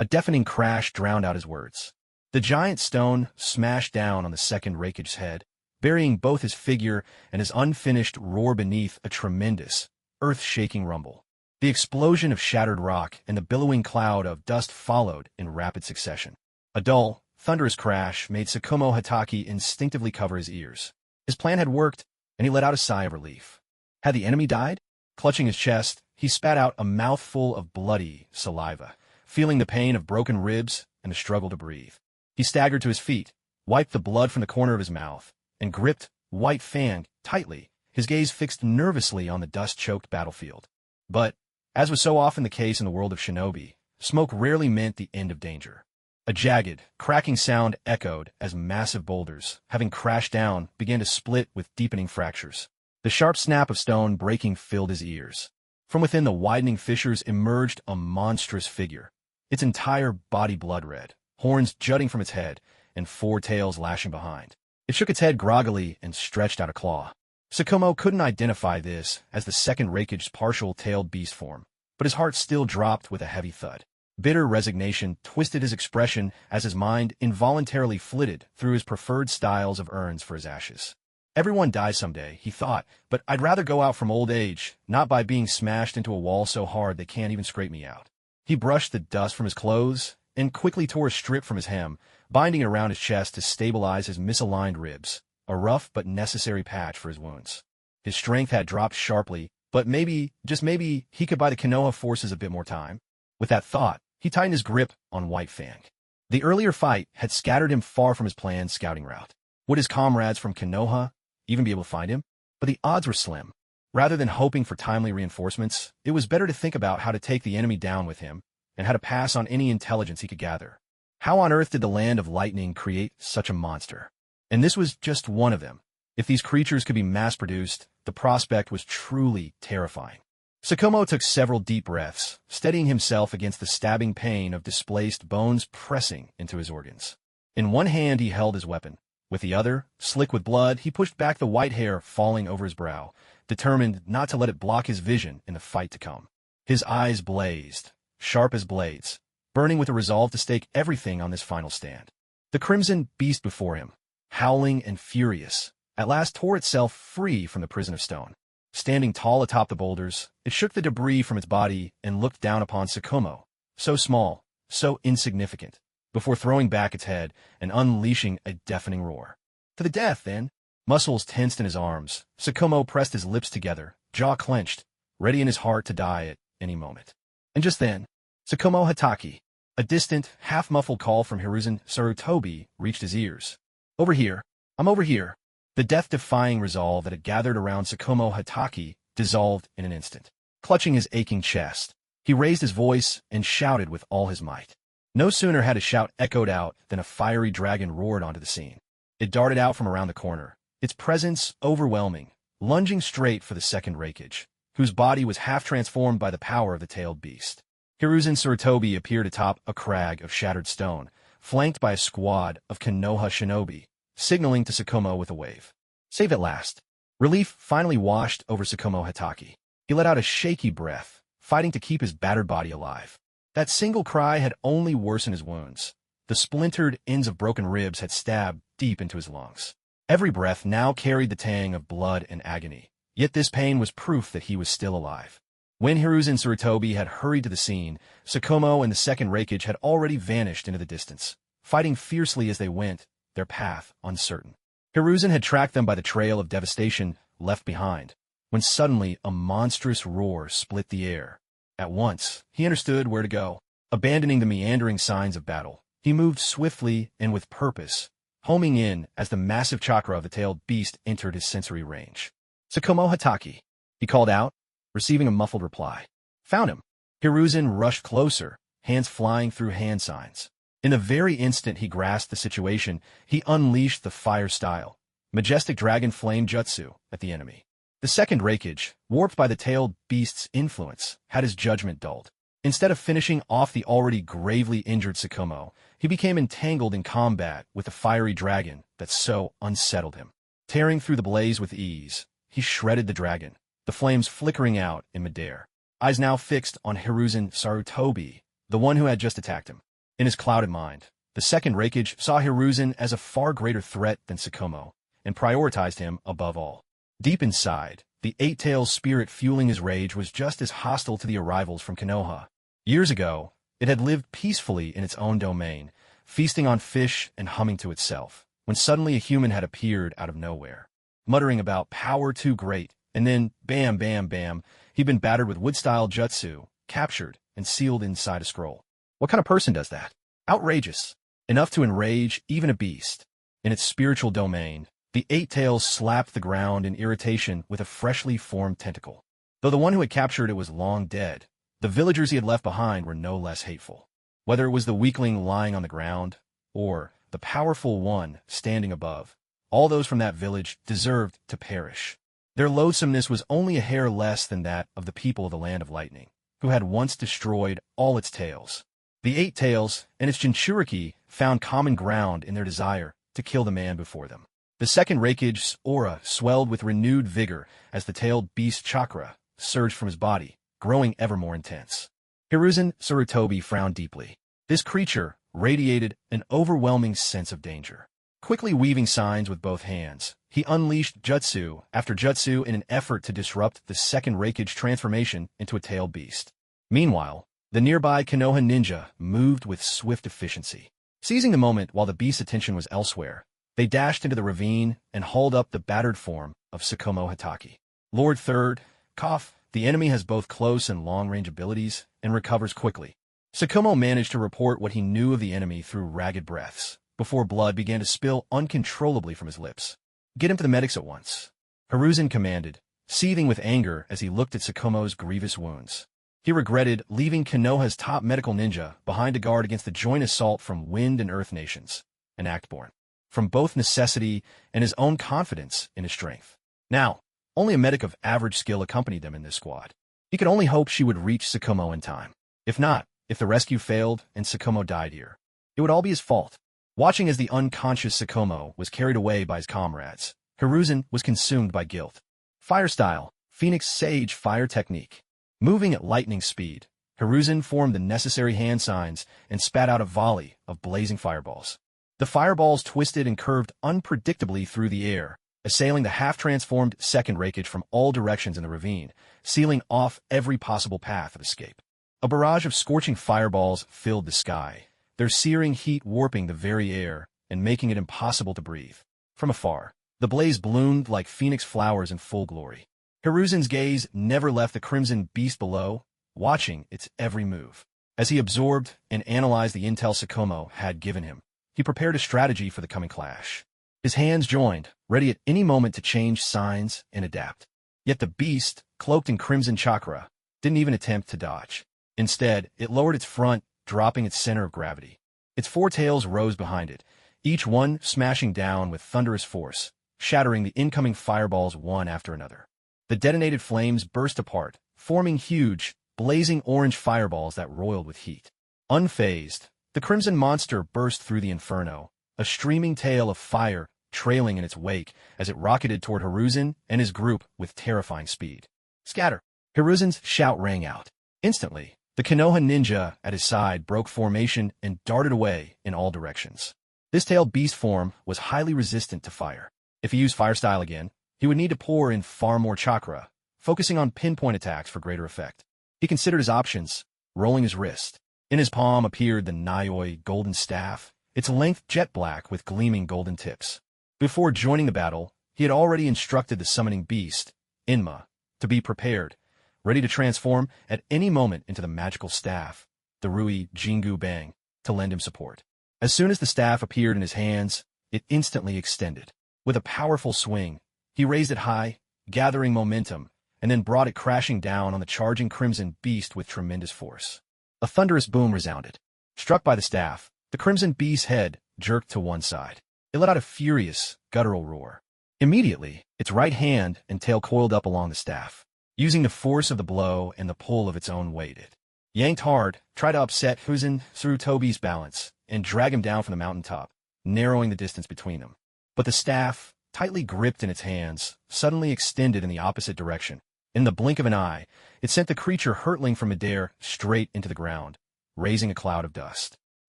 A deafening crash drowned out his words. The giant stone smashed down on the second Reikage's head, burying both his figure and his unfinished roar beneath a tremendous, earth-shaking rumble. The explosion of shattered rock and the billowing cloud of dust followed in rapid succession. A dull, thunderous crash made Tsukumo Hatake instinctively cover his ears. His plan had worked, and he let out a sigh of relief. Had the enemy died? Clutching his chest, he spat out a mouthful of bloody saliva, feeling the pain of broken ribs and the struggle to breathe. He staggered to his feet, wiped the blood from the corner of his mouth, and gripped White Fang tightly, his gaze fixed nervously on the dust-choked battlefield. But, as was so often the case in the world of shinobi, smoke rarely meant the end of danger. A jagged, cracking sound echoed as massive boulders, having crashed down, began to split with deepening fractures. The sharp snap of stone breaking filled his ears. From within the widening fissures emerged a monstrous figure, its entire body blood-red, horns jutting from its head, and 4 tails lashing behind. It shook its head groggily and stretched out a claw. Tsukumo couldn't identify this as the second Reikage's partial-tailed beast form, but his heart still dropped with a heavy thud. Bitter resignation twisted his expression as his mind involuntarily flitted through his preferred styles of urns for his ashes. Everyone dies someday, he thought, but I'd rather go out from old age, not by being smashed into a wall so hard they can't even scrape me out. He brushed the dust from his clothes and quickly tore a strip from his hem, binding it around his chest to stabilize his misaligned ribs, a rough but necessary patch for his wounds. His strength had dropped sharply, but maybe, just maybe, he could buy the Konoha forces a bit more time. With that thought, he tightened his grip on White Fang. The earlier fight had scattered him far from his planned scouting route. Would his comrades from Konoha even be able to find him? But the odds were slim. Rather than hoping for timely reinforcements, it was better to think about how to take the enemy down with him, and how to pass on any intelligence he could gather. How on earth did the Land of Lightning create such a monster? And this was just one of them. If these creatures could be mass-produced, the prospect was truly terrifying. Tsukumo took several deep breaths, steadying himself against the stabbing pain of displaced bones pressing into his organs. In one hand he held his weapon. With the other, slick with blood, he pushed back the white hair falling over his brow, determined not to let it block his vision in the fight to come. His eyes blazed, sharp as blades, burning with a resolve to stake everything on this final stand. The crimson beast before him, howling and furious, at last tore itself free from the prison of stone. Standing tall atop the boulders, it shook the debris from its body and looked down upon Tsukumo, so small, so insignificant, before throwing back its head and unleashing a deafening roar. To the death, then. Muscles tensed in his arms, Tsukumo pressed his lips together, jaw clenched, ready in his heart to die at any moment. And just then, Tsukumo Hatake, a distant, half-muffled call from Hiruzen Sarutobi reached his ears. Over here. I'm over here. The death-defying resolve that had gathered around Tsukumo Hatake dissolved in an instant. Clutching his aching chest, he raised his voice and shouted with all his might. No sooner had his shout echoed out than a fiery dragon roared onto the scene. It darted out from around the corner, its presence overwhelming, lunging straight for the second Reikage, whose body was half-transformed by the power of the tailed beast. Hiruzen Sarutobi appeared atop a crag of shattered stone, flanked by a squad of Konoha shinobi, signaling to Tsukumo with a wave. Save at last. Relief finally washed over Tsukumo Hatake. He let out a shaky breath, fighting to keep his battered body alive. That single cry had only worsened his wounds. The splintered ends of broken ribs had stabbed deep into his lungs. Every breath now carried the tang of blood and agony, yet this pain was proof that he was still alive. When Hiruzen Sarutobi had hurried to the scene, Tsukumo and the second Reikage had already vanished into the distance, fighting fiercely as they went, their path uncertain. Hiruzen had tracked them by the trail of devastation left behind, when suddenly a monstrous roar split the air. At once, he understood where to go. Abandoning the meandering signs of battle, he moved swiftly and with purpose, homing in as the massive chakra of the tailed beast entered his sensory range. "Tsukumo Hataki," he called out, receiving a muffled reply. "Found him." Hiruzen rushed closer, hands flying through hand signs. In the very instant he grasped the situation, he unleashed the fire-style, majestic dragon flame jutsu at the enemy. The second Reikage, warped by the tailed beast's influence, had his judgment dulled. Instead of finishing off the already gravely injured Tsukumo, he became entangled in combat with the fiery dragon that so unsettled him. Tearing through the blaze with ease, he shredded the dragon, the flames flickering out in midair. Eyes now fixed on Hiruzen Sarutobi, the one who had just attacked him. In his clouded mind, the second Reikage saw Hiruzen as a far greater threat than Tsukumo, and prioritized him above all. Deep inside, the Eight-Tails spirit fueling his rage was just as hostile to the arrivals from Konoha. Years ago, it had lived peacefully in its own domain, feasting on fish and humming to itself, when suddenly a human had appeared out of nowhere. Muttering about power too great, and then, bam, bam, bam, he'd been battered with wood-style jutsu, captured, and sealed inside a scroll. What kind of person does that? Outrageous. Enough to enrage even a beast. In its spiritual domain, the Eight-Tails slapped the ground in irritation with a freshly formed tentacle. Though the one who had captured it was long dead, the villagers he had left behind were no less hateful. Whether it was the weakling lying on the ground, or the powerful one standing above, all those from that village deserved to perish. Their loathsomeness was only a hair less than that of the people of the Land of Lightning, who had once destroyed all its tails. The Eight-Tails and its Jinchuriki found common ground in their desire to kill the man before them. The second Reikage's aura swelled with renewed vigor as the tailed beast chakra surged from his body, growing ever more intense. Hiruzen Sarutobi frowned deeply. This creature radiated an overwhelming sense of danger. Quickly weaving signs with both hands, he unleashed jutsu after jutsu in an effort to disrupt the second Reikage transformation into a tailed beast. Meanwhile, the nearby Konoha ninja moved with swift efficiency. Seizing the moment while the beast's attention was elsewhere, they dashed into the ravine and hauled up the battered form of Tsukumo Hataki. Lord Third, cough, the enemy has both close and long-range abilities and recovers quickly. Tsukumo managed to report what he knew of the enemy through ragged breaths, before blood began to spill uncontrollably from his lips. "Get him to the medics at once," Hiruzen commanded, seething with anger as he looked at Tsukumo's grievous wounds. He regretted leaving Konoha's top medical ninja behind to guard against the joint assault from Wind and Earth nations, an act born from both necessity and his own confidence in his strength. Now, only a medic of average skill accompanied them in this squad. He could only hope she would reach Tsukumo in time. If not, if the rescue failed and Tsukumo died here, it would all be his fault. Watching as the unconscious Tsukumo was carried away by his comrades, Hiruzen was consumed by guilt. Fire style, Phoenix Sage fire technique. Moving at lightning speed, Hiruzen formed the necessary hand signs and spat out a volley of blazing fireballs. The fireballs twisted and curved unpredictably through the air, assailing the half-transformed second Reikage from all directions in the ravine, sealing off every possible path of escape. A barrage of scorching fireballs filled the sky, their searing heat warping the very air and making it impossible to breathe. From afar, the blaze bloomed like phoenix flowers in full glory. Hiruzen's gaze never left the crimson beast below, watching its every move. As he absorbed and analyzed the intel Tsukumo had given him, he prepared a strategy for the coming clash. His hands joined, ready at any moment to change signs and adapt. Yet the beast, cloaked in crimson chakra, didn't even attempt to dodge. Instead, it lowered its front, dropping its center of gravity. Its four tails rose behind it, each one smashing down with thunderous force, shattering the incoming fireballs one after another. The detonated flames burst apart, forming huge, blazing orange fireballs that roiled with heat. Unfazed, the crimson monster burst through the inferno, a streaming tail of fire trailing in its wake as it rocketed toward Hiruzen and his group with terrifying speed. "Scatter!" Hiruzen's shout rang out. Instantly, the Konoha ninja at his side broke formation and darted away in all directions. This tailed beast form was highly resistant to fire. If he used fire style again, he would need to pour in far more chakra, focusing on pinpoint attacks for greater effect. He considered his options, rolling his wrist. In his palm appeared the Nioi golden staff, its length jet black with gleaming golden tips. Before joining the battle, he had already instructed the summoning beast, Inma, to be prepared, ready to transform at any moment into the magical staff, the Rui Jingu Bang, to lend him support. As soon as the staff appeared in his hands, it instantly extended. With a powerful swing, he raised it high, gathering momentum, and then brought it crashing down on the charging crimson beast with tremendous force. A thunderous boom resounded. Struck by the staff, the crimson beast's head jerked to one side. It let out a furious, guttural roar. Immediately, its right hand and tail coiled up along the staff. Using the force of the blow and the pull of its own weight, it yanked hard, tried to upset Huzen Tsurutobi's balance, and drag him down from the mountaintop, narrowing the distance between them. But the staff, tightly gripped in its hands, suddenly extended in the opposite direction. In the blink of an eye, it sent the creature hurtling from midair straight into the ground, raising a cloud of dust.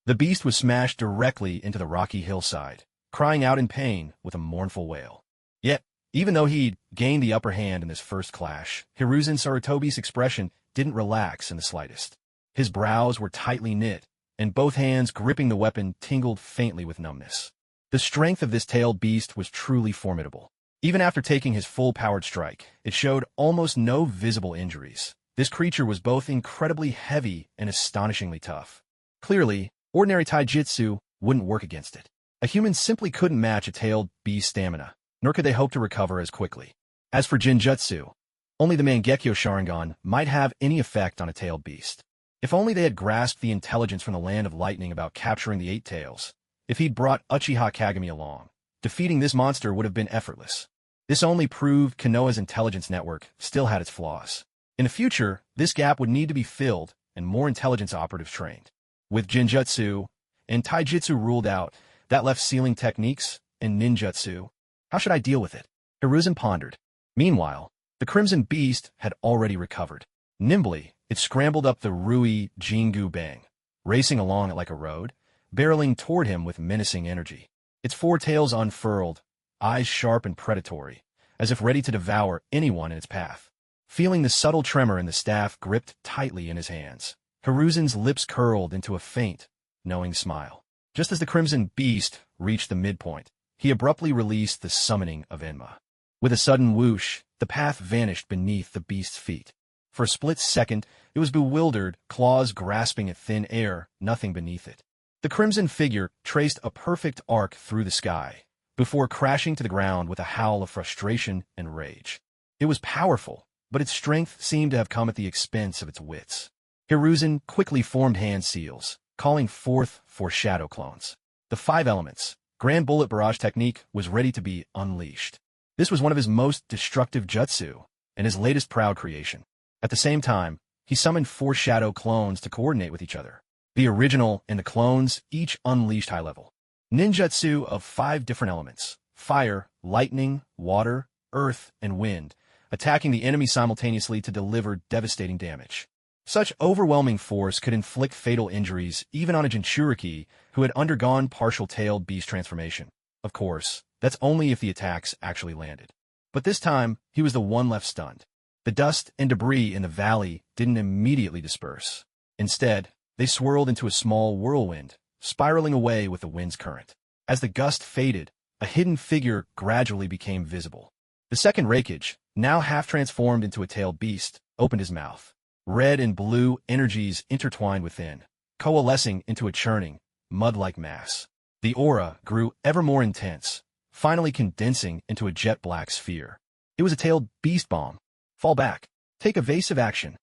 The beast was smashed directly into the rocky hillside, crying out in pain with a mournful wail. Yet, even though he'd gained the upper hand in this first clash, Hiruzen Sarutobi's expression didn't relax in the slightest. His brows were tightly knit, and both hands gripping the weapon tingled faintly with numbness. The strength of this tailed beast was truly formidable. Even after taking his full-powered strike, it showed almost no visible injuries. This creature was both incredibly heavy and astonishingly tough. Clearly, ordinary taijutsu wouldn't work against it. A human simply couldn't match a tailed beast's stamina, nor could they hope to recover as quickly. As for Genjutsu, only the Mangekyo Sharingan might have any effect on a tailed beast. If only they had grasped the intelligence from the Land of Lightning about capturing the Eight Tails. If he'd brought Uchiha Kagami along, defeating this monster would have been effortless. This only proved Konoha's intelligence network still had its flaws. In the future, this gap would need to be filled and more intelligence operatives trained. With Genjutsu and Taijutsu ruled out, that left sealing techniques and ninjutsu. How should I deal with it? Hiruzen pondered. Meanwhile, the Crimson Beast had already recovered. Nimbly, it scrambled up the Rui Jingu Bang, racing along it like a road, barreling toward him with menacing energy. Its four tails unfurled, eyes sharp and predatory, as if ready to devour anyone in its path. Feeling the subtle tremor in the staff gripped tightly in his hands, Hiruzen's lips curled into a faint, knowing smile. Just as the Crimson Beast reached the midpoint, he abruptly released the summoning of Enma. With a sudden whoosh, the path vanished beneath the beast's feet. For a split second, it was bewildered, claws grasping at thin air, nothing beneath it. The crimson figure traced a perfect arc through the sky, before crashing to the ground with a howl of frustration and rage. It was powerful, but its strength seemed to have come at the expense of its wits. Hiruzen quickly formed hand seals, calling forth for shadow clones. The five elements, Grand Bullet Barrage technique, was ready to be unleashed. This was one of his most destructive jutsu, and his latest proud creation. At the same time, he summoned four shadow clones to coordinate with each other. The original and the clones each unleashed high-level ninjutsu of five different elements: fire, lightning, water, earth, and wind, attacking the enemy simultaneously to deliver devastating damage. Such overwhelming force could inflict fatal injuries even on a Jinchuriki who had undergone partial tailed beast transformation. Of course, that's only if the attacks actually landed. But this time, he was the one left stunned. The dust and debris in the valley didn't immediately disperse. Instead, they swirled into a small whirlwind, spiraling away with the wind's current. As the gust faded, a hidden figure gradually became visible. The second Raikage, now half transformed into a tailed beast, opened his mouth. Red and blue energies intertwined within, coalescing into a churning, mud-like mass. The aura grew ever more intense, finally condensing into a jet-black sphere. It was a tailed beast bomb. Fall back. Take evasive action.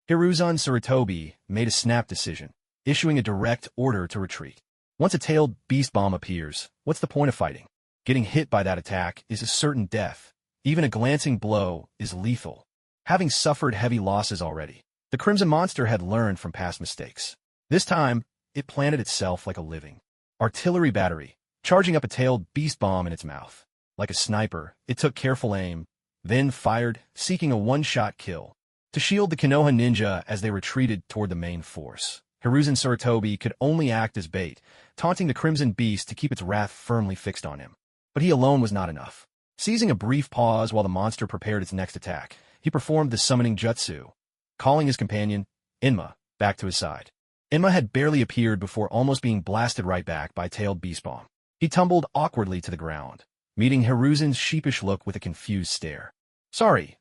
Hiruzen Sarutobi made a snap decision, issuing a direct order to retreat. Once a tailed beast bomb appears, what's the point of fighting? Getting hit by that attack is a certain death. Even a glancing blow is lethal. Having suffered heavy losses already, the Crimson Monster had learned from past mistakes. This time, it planted itself like a living artillery battery, charging up a tailed beast bomb in its mouth. Like a sniper, it took careful aim, then fired, seeking a one-shot kill. To shield the Konoha ninja as they retreated toward the main force, Hiruzen Sarutobi could only act as bait, taunting the Crimson Beast to keep its wrath firmly fixed on him. But he alone was not enough. Seizing a brief pause while the monster prepared its next attack, he performed the summoning jutsu, calling his companion, Inma, back to his side. Inma had barely appeared before almost being blasted right back by tailed beast bomb. He tumbled awkwardly to the ground, meeting Hiruzen's sheepish look with a confused stare. Sorry,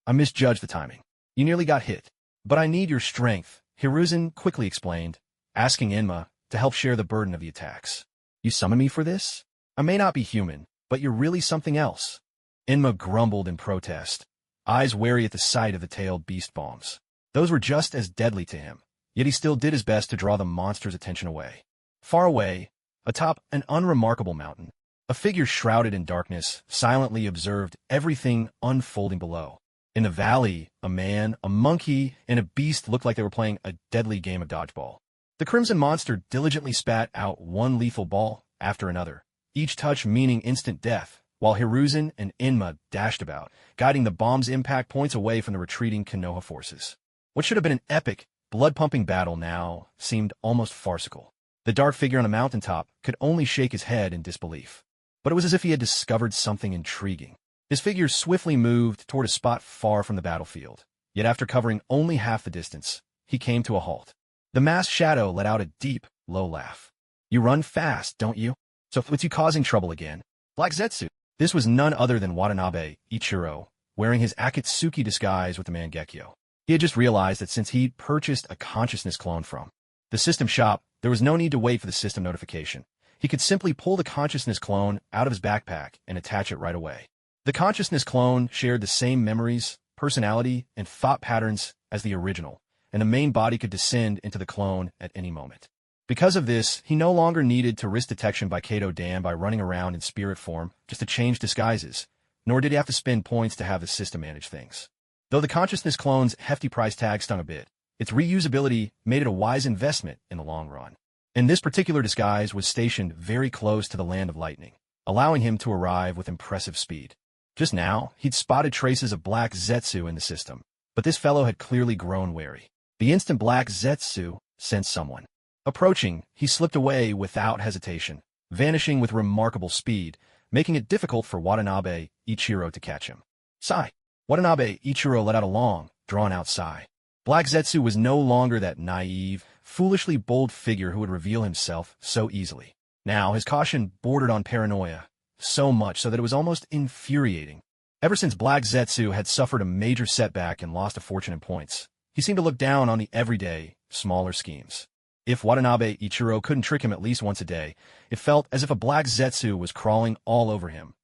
I misjudged the timing. You nearly got hit. But I need your strength, Hiruzen quickly explained, asking Inma to help share the burden of the attacks. You summon me for this? I may not be human, but you're really something else. Inma grumbled in protest, eyes wary at the sight of the tailed beast bombs. Those were just as deadly to him, yet he still did his best to draw the monster's attention away. Far away, atop an unremarkable mountain, a figure shrouded in darkness silently observed everything unfolding below. In the valley, a man, a monkey, and a beast looked like they were playing a deadly game of dodgeball. The crimson monster diligently spat out one lethal ball after another, each touch meaning instant death, while Hiruzen and Inma dashed about, guiding the bomb's impact points away from the retreating Konoha forces. What should have been an epic, blood-pumping battle now seemed almost farcical. The dark figure on the mountaintop could only shake his head in disbelief. But it was as if he had discovered something intriguing. His figure swiftly moved toward a spot far from the battlefield, yet after covering only half the distance, he came to a halt. The masked shadow let out a deep, low laugh. You run fast, don't you? So what's you causing trouble again? Black Zetsu. This was none other than Watanabe Ichiro, wearing his Akatsuki disguise with the Mangekyo. He had just realized that since he'd purchased a consciousness clone from the system shop, there was no need to wait for the system notification. He could simply pull the consciousness clone out of his backpack and attach it right away. The consciousness clone shared the same memories, personality, and thought patterns as the original, and the main body could descend into the clone at any moment. Because of this, he no longer needed to risk detection by Kato Dan by running around in spirit form just to change disguises, nor did he have to spend points to have the system manage things. Though the consciousness clone's hefty price tag stung a bit, its reusability made it a wise investment in the long run. And this particular disguise was stationed very close to the Land of Lightning, allowing him to arrive with impressive speed. Just now, he'd spotted traces of Black Zetsu in the system, but this fellow had clearly grown wary. The instant Black Zetsu sensed someone approaching, he slipped away without hesitation, vanishing with remarkable speed, making it difficult for Watanabe Ichiro to catch him. Sigh. Watanabe Ichiro let out a long, drawn-out sigh. Black Zetsu was no longer that naive, foolishly bold figure who would reveal himself so easily. Now, his caution bordered on paranoia, so much so that it was almost infuriating. Ever since Black Zetsu had suffered a major setback and lost a fortune in points, he seemed to look down on the everyday, smaller schemes. If Watanabe Ichiro couldn't trick him at least once a day, it felt as if a Black Zetsu was crawling all over him.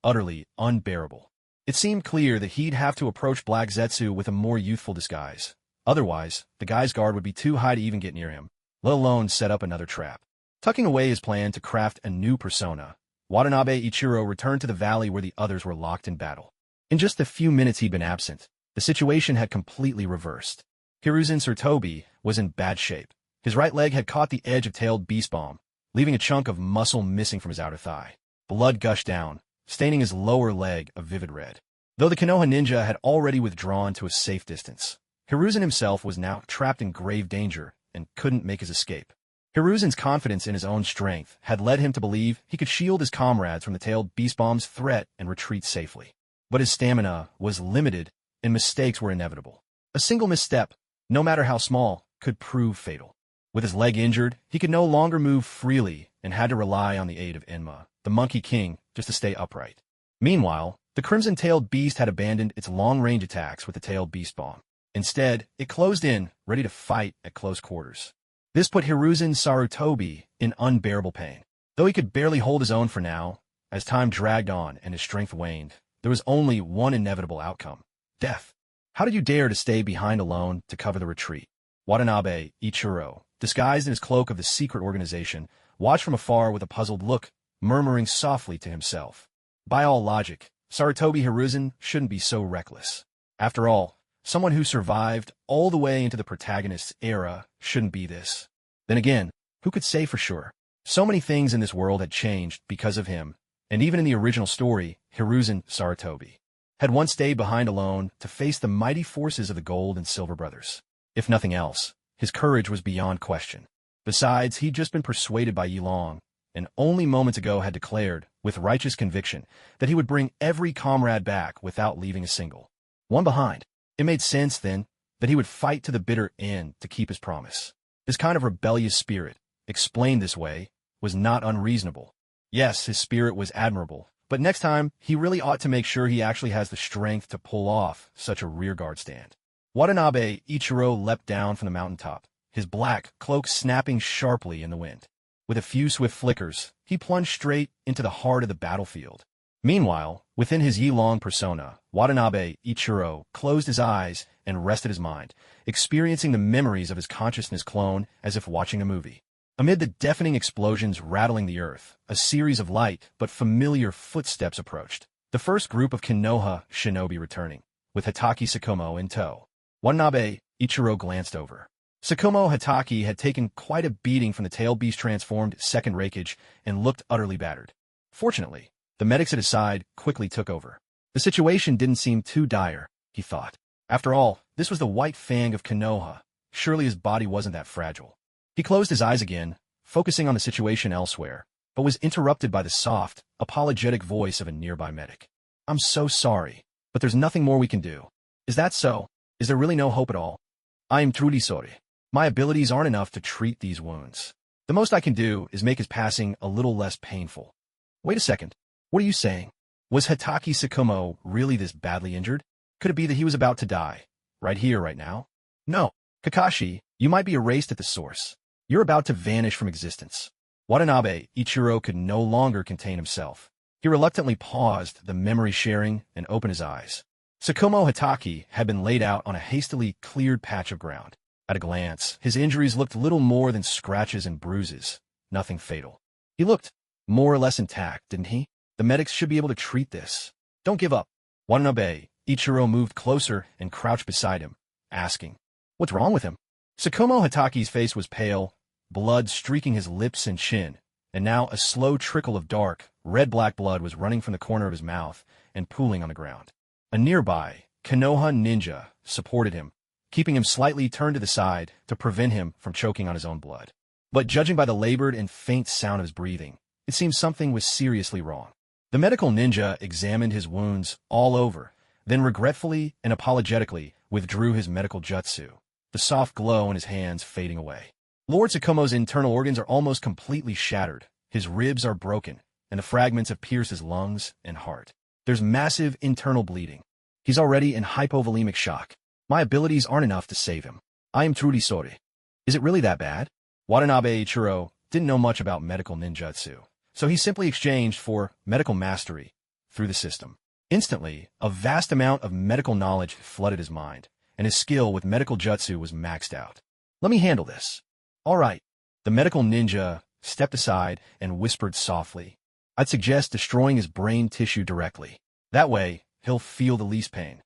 Utterly unbearable. It seemed clear that he'd have to approach Black Zetsu with a more youthful disguise. Otherwise, the guy's guard would be too high to even get near him, let alone set up another trap. Tucking away his plan to craft a new persona, Watanabe Ichiro returned to the valley where the others were locked in battle. In just the few minutes he'd been absent, the situation had completely reversed. Hiruzen Sarutobi was in bad shape. His right leg had caught the edge of tailed beast bomb, leaving a chunk of muscle missing from his outer thigh. Blood gushed down, staining his lower leg a vivid red. Though the Konoha ninja had already withdrawn to a safe distance, Hiruzen himself was now trapped in grave danger and couldn't make his escape. Hiruzen's confidence in his own strength had led him to believe he could shield his comrades from the tailed beast bomb's threat and retreat safely. But his stamina was limited and mistakes were inevitable. A single misstep, no matter how small, could prove fatal. With his leg injured, he could no longer move freely and had to rely on the aid of Inma, the Monkey King, just to stay upright. Meanwhile, the crimson-tailed beast had abandoned its long-range attacks with the tailed beast bomb. Instead, it closed in, ready to fight at close quarters. This put Hiruzen Sarutobi in unbearable pain. Though he could barely hold his own for now, as time dragged on and his strength waned, there was only one inevitable outcome: death. How did you dare to stay behind alone to cover the retreat? Watanabe Ichiro, disguised in his cloak of the secret organization, watched from afar with a puzzled look, murmuring softly to himself. By all logic, Sarutobi Hiruzen shouldn't be so reckless. After all, someone who survived all the way into the protagonist's era shouldn't be this. Then again, who could say for sure? So many things in this world had changed because of him, and even in the original story, Hiruzen Sarutobi had once stayed behind alone to face the mighty forces of the Gold and Silver Brothers. If nothing else, his courage was beyond question. Besides, he'd just been persuaded by Yilong, and only moments ago had declared, with righteous conviction, that he would bring every comrade back without leaving a single one behind. It made sense, then, that he would fight to the bitter end to keep his promise. His kind of rebellious spirit, explained this way, was not unreasonable. Yes, his spirit was admirable, but next time, he really ought to make sure he actually has the strength to pull off such a rearguard stand. Watanabe Ichiro leapt down from the mountaintop, his black cloak snapping sharply in the wind. With a few swift flickers, he plunged straight into the heart of the battlefield. Meanwhile, within his Yi-Long persona, Watanabe Ichiro closed his eyes and rested his mind, experiencing the memories of his consciousness clone as if watching a movie. Amid the deafening explosions rattling the earth, a series of light but familiar footsteps approached. The first group of Konoha shinobi returning, with Hatake Tsukumo in tow. Watanabe Ichiro glanced over. Tsukumo Hatake had taken quite a beating from the tail beast transformed second Reikage and looked utterly battered. Fortunately, the medics at his side quickly took over. The situation didn't seem too dire, he thought. After all, this was the White Fang of Konoha. Surely his body wasn't that fragile. He closed his eyes again, focusing on the situation elsewhere, but was interrupted by the soft, apologetic voice of a nearby medic. "I'm so sorry, but there's nothing more we can do." "Is that so? Is there really no hope at all?" "I am truly sorry. My abilities aren't enough to treat these wounds. The most I can do is make his passing a little less painful." "Wait a second. What are you saying? Was Hatake Tsukumo really this badly injured? Could it be that he was about to die? Right here, right now?" "No. Kakashi, you might be erased at the source. You're about to vanish from existence." Watanabe Ichiro could no longer contain himself. He reluctantly paused the memory sharing and opened his eyes. Tsukumo Hatake had been laid out on a hastily cleared patch of ground. At a glance, his injuries looked little more than scratches and bruises, nothing fatal. He looked more or less intact, didn't he? The medics should be able to treat this. "Don't give up." Watanabe Ichiro moved closer and crouched beside him, asking, "What's wrong with him?" Tsukumo Hatake's face was pale, blood streaking his lips and chin, and now a slow trickle of dark, red-black blood was running from the corner of his mouth and pooling on the ground. A nearby Konoha ninja supported him, keeping him slightly turned to the side to prevent him from choking on his own blood. But judging by the labored and faint sound of his breathing, it seemed something was seriously wrong. The medical ninja examined his wounds all over, then regretfully and apologetically withdrew his medical jutsu, the soft glow in his hands fading away. Lord Tsukumo's internal organs are almost completely shattered. His ribs are broken, and the fragments have pierced his lungs and heart. There's massive internal bleeding. He's already in hypovolemic shock. My abilities aren't enough to save him. I am truly sorry. Is it really that bad? Watanabe Ichiro didn't know much about medical ninjutsu, so he simply exchanged for medical mastery through the system. Instantly, a vast amount of medical knowledge flooded his mind, and his skill with medical jutsu was maxed out. "Let me handle this." "All right." The medical ninja stepped aside and whispered softly, "I'd suggest destroying his brain tissue directly. That way, he'll feel the least pain."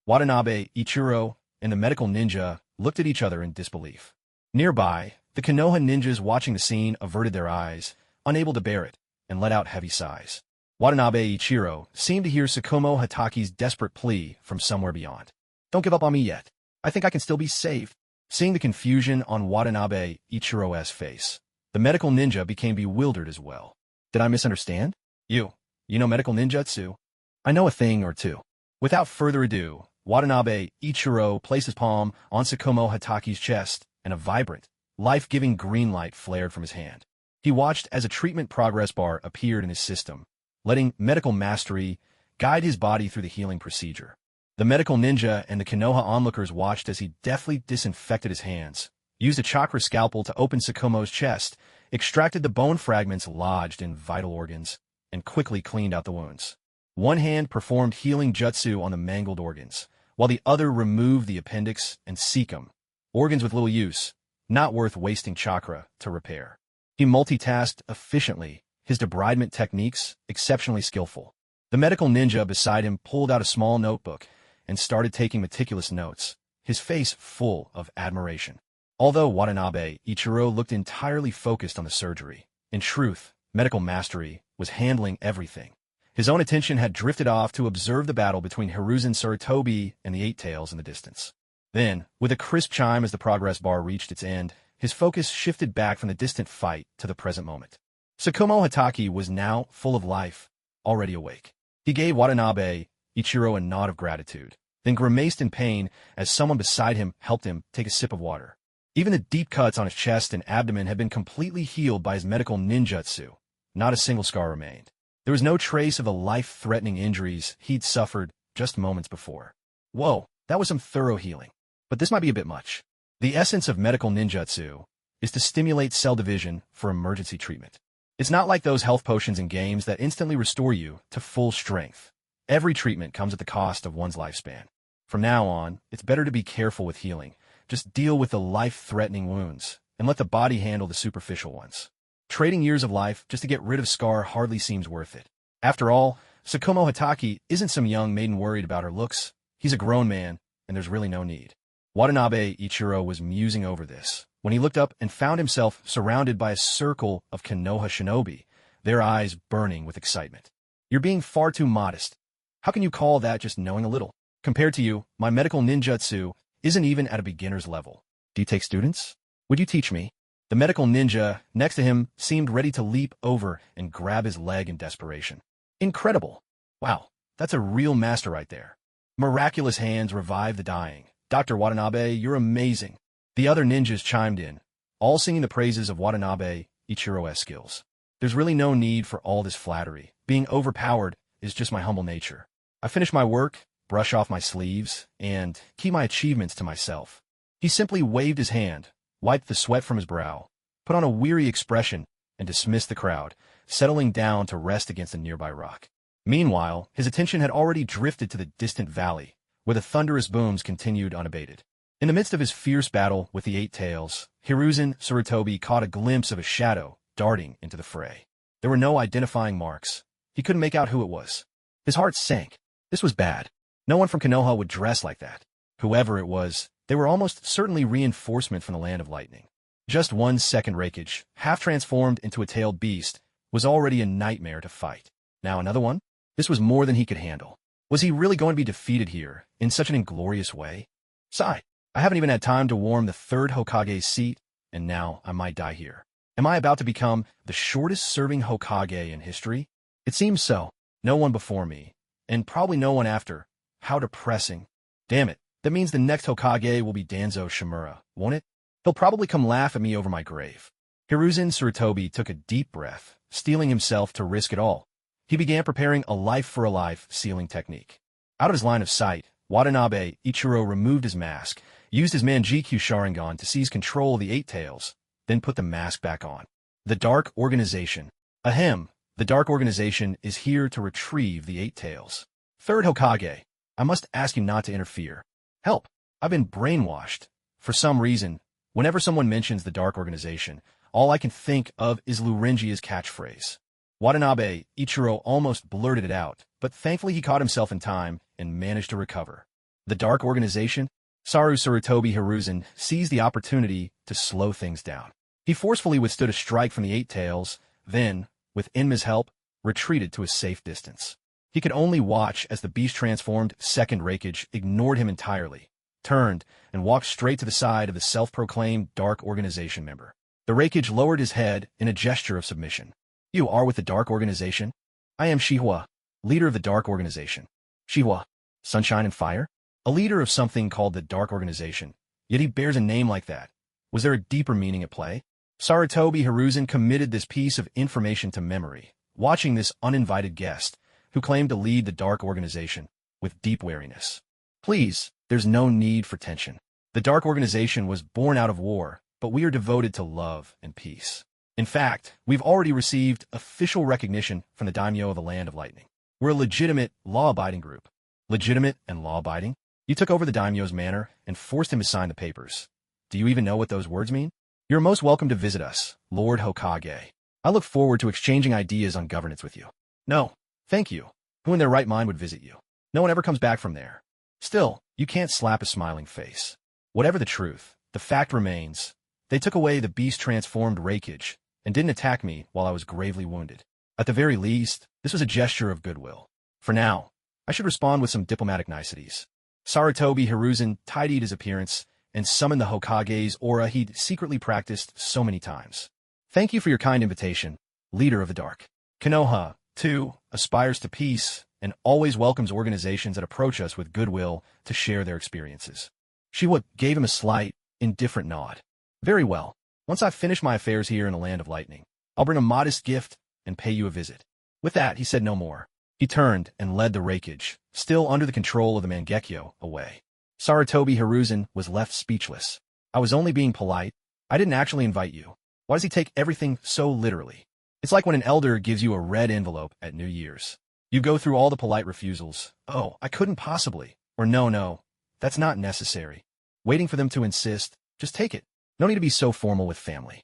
Watanabe Ichiro and the medical ninja looked at each other in disbelief. Nearby, the Konoha ninjas watching the scene averted their eyes, unable to bear it, and let out heavy sighs. Watanabe Ichiro seemed to hear Tsukumo Hatake's desperate plea from somewhere beyond. "Don't give up on me yet. I think I can still be saved." Seeing the confusion on Watanabe Ichiro's face, the medical ninja became bewildered as well. "Did I misunderstand? You know medical ninjutsu?" "I know a thing or two." Without further ado, Watanabe Ichiro placed his palm on Tsukumo Hatake's chest, and a vibrant, life-giving green light flared from his hand. He watched as a treatment progress bar appeared in his system, letting medical mastery guide his body through the healing procedure. The medical ninja and the Konoha onlookers watched as he deftly disinfected his hands, used a chakra scalpel to open Tsukumo's chest, extracted the bone fragments lodged in vital organs, and quickly cleaned out the wounds. One hand performed healing jutsu on the mangled organs, while the other removed the appendix and cecum, organs with little use, not worth wasting chakra to repair. He multitasked efficiently, his debridement techniques exceptionally skillful. The medical ninja beside him pulled out a small notebook and started taking meticulous notes, his face full of admiration. Although Watanabe Ichiro looked entirely focused on the surgery, in truth, medical mastery was handling everything. His own attention had drifted off to observe the battle between Hiruzen Sarutobi and the Eight Tails in the distance. Then, with a crisp chime as the progress bar reached its end, his focus shifted back from the distant fight to the present moment. Tsukumo Hatake was now full of life, already awake. He gave Watanabe Ichiro a nod of gratitude, then grimaced in pain as someone beside him helped him take a sip of water. Even the deep cuts on his chest and abdomen had been completely healed by his medical ninjutsu. Not a single scar remained. There was no trace of the life-threatening injuries he'd suffered just moments before. Whoa, that was some thorough healing. But this might be a bit much. The essence of medical ninjutsu is to stimulate cell division for emergency treatment. It's not like those health potions in games that instantly restore you to full strength. Every treatment comes at the cost of one's lifespan. From now on, it's better to be careful with healing. Just deal with the life-threatening wounds, and let the body handle the superficial ones. Trading years of life just to get rid of scar hardly seems worth it. After all, Tsukumo Hitaki isn't some young maiden worried about her looks. He's a grown man, and there's really no need. Watanabe Ichiro was musing over this when he looked up and found himself surrounded by a circle of Konoha shinobi, their eyes burning with excitement. You're being far too modest. How can you call that just knowing a little? Compared to you, my medical ninjutsu isn't even at a beginner's level. Do you take students? Would you teach me? The medical ninja next to him seemed ready to leap over and grab his leg in desperation. Incredible. Wow, that's a real master right there. Miraculous hands revive the dying. Dr. Watanabe, you're amazing. The other ninjas chimed in, all singing the praises of Watanabe Ichiro's skills. There's really no need for all this flattery. Being overpowered is just my humble nature. I finish my work, brush off my sleeves, and keep my achievements to myself. He simply waved his hand, wiped the sweat from his brow, put on a weary expression, and dismissed the crowd, settling down to rest against a nearby rock. Meanwhile, his attention had already drifted to the distant valley, where the thunderous booms continued unabated. In the midst of his fierce battle with the Eight Tails, Hiruzen Tsurutobi caught a glimpse of a shadow darting into the fray. There were no identifying marks. He couldn't make out who it was. His heart sank. This was bad. No one from Konoha would dress like that. Whoever it was, they were almost certainly reinforcement from the Land of Lightning. Just 1 second Reikage, half transformed into a tailed beast, was already a nightmare to fight. Now another one? This was more than he could handle. Was he really going to be defeated here, in such an inglorious way? Sigh. I haven't even had time to warm the third Hokage's seat, and now I might die here. Am I about to become the shortest-serving Hokage in history? It seems so. No one before me, and probably no one after. How depressing. Damn it, that means the next Hokage will be Danzo Shimura, won't it? He'll probably come laugh at me over my grave. Hiruzen Tsurutobi took a deep breath, steeling himself to risk it all. He began preparing a life-for-a-life sealing technique. Out of his line of sight, Watanabe Ichiro removed his mask, used his Manjikyu Sharingan to seize control of the Eight Tails, then put the mask back on. The Dark Organization. Ahem, the Dark Organization is here to retrieve the Eight Tails. Third Hokage, I must ask you not to interfere. Help, I've been brainwashed. For some reason, whenever someone mentions the Dark Organization, all I can think of is Lurenjia's catchphrase. Watanabe Ichiro almost blurted it out, but thankfully he caught himself in time and managed to recover. The Dark Organization? Saru Tsurutobi Hiruzen seized the opportunity to slow things down. He forcefully withstood a strike from the Eight Tails, then, with Enma's help, retreated to a safe distance. He could only watch as the beast-transformed second Reikage ignored him entirely, turned, and walked straight to the side of the self-proclaimed Dark Organization member. The Reikage lowered his head in a gesture of submission. You are with the Dark Organization? I am Shihua, leader of the Dark Organization. Shihua, Sunshine and Fire? A leader of something called the Dark Organization, yet he bears a name like that. Was there a deeper meaning at play? Sarutobi Hiruzen committed this piece of information to memory, watching this uninvited guest, who claimed to lead the Dark Organization, with deep wariness. Please, there's no need for tension. The Dark Organization was born out of war, but we are devoted to love and peace. In fact, we've already received official recognition from the daimyo of the Land of Lightning. We're a legitimate, law-abiding group. Legitimate and law-abiding? You took over the daimyo's manor and forced him to sign the papers. Do you even know what those words mean? You're most welcome to visit us, Lord Hokage. I look forward to exchanging ideas on governance with you. No, thank you. Who in their right mind would visit you? No one ever comes back from there. Still, you can't slap a smiling face. Whatever the truth, the fact remains, they took away the beast-transformed Reikage and didn't attack me while I was gravely wounded. At the very least, this was a gesture of goodwill. For now, I should respond with some diplomatic niceties. Sarutobi Hiruzen tidied his appearance and summoned the Hokage's aura he'd secretly practiced so many times. Thank you for your kind invitation, leader of the Dark. Konoha, too, aspires to peace and always welcomes organizations that approach us with goodwill to share their experiences. Shiwa gave him a slight, indifferent nod. Very well. Once I've finished my affairs here in the Land of Lightning, I'll bring a modest gift and pay you a visit. With that, he said no more. He turned and led the raikage, still under the control of the Mangekyo, away. Sarutobi Hiruzen was left speechless. I was only being polite. I didn't actually invite you. Why does he take everything so literally? It's like when an elder gives you a red envelope at New Year's. You go through all the polite refusals. Oh, I couldn't possibly. Or no, that's not necessary. Waiting for them to insist, just take it. No need to be so formal with family.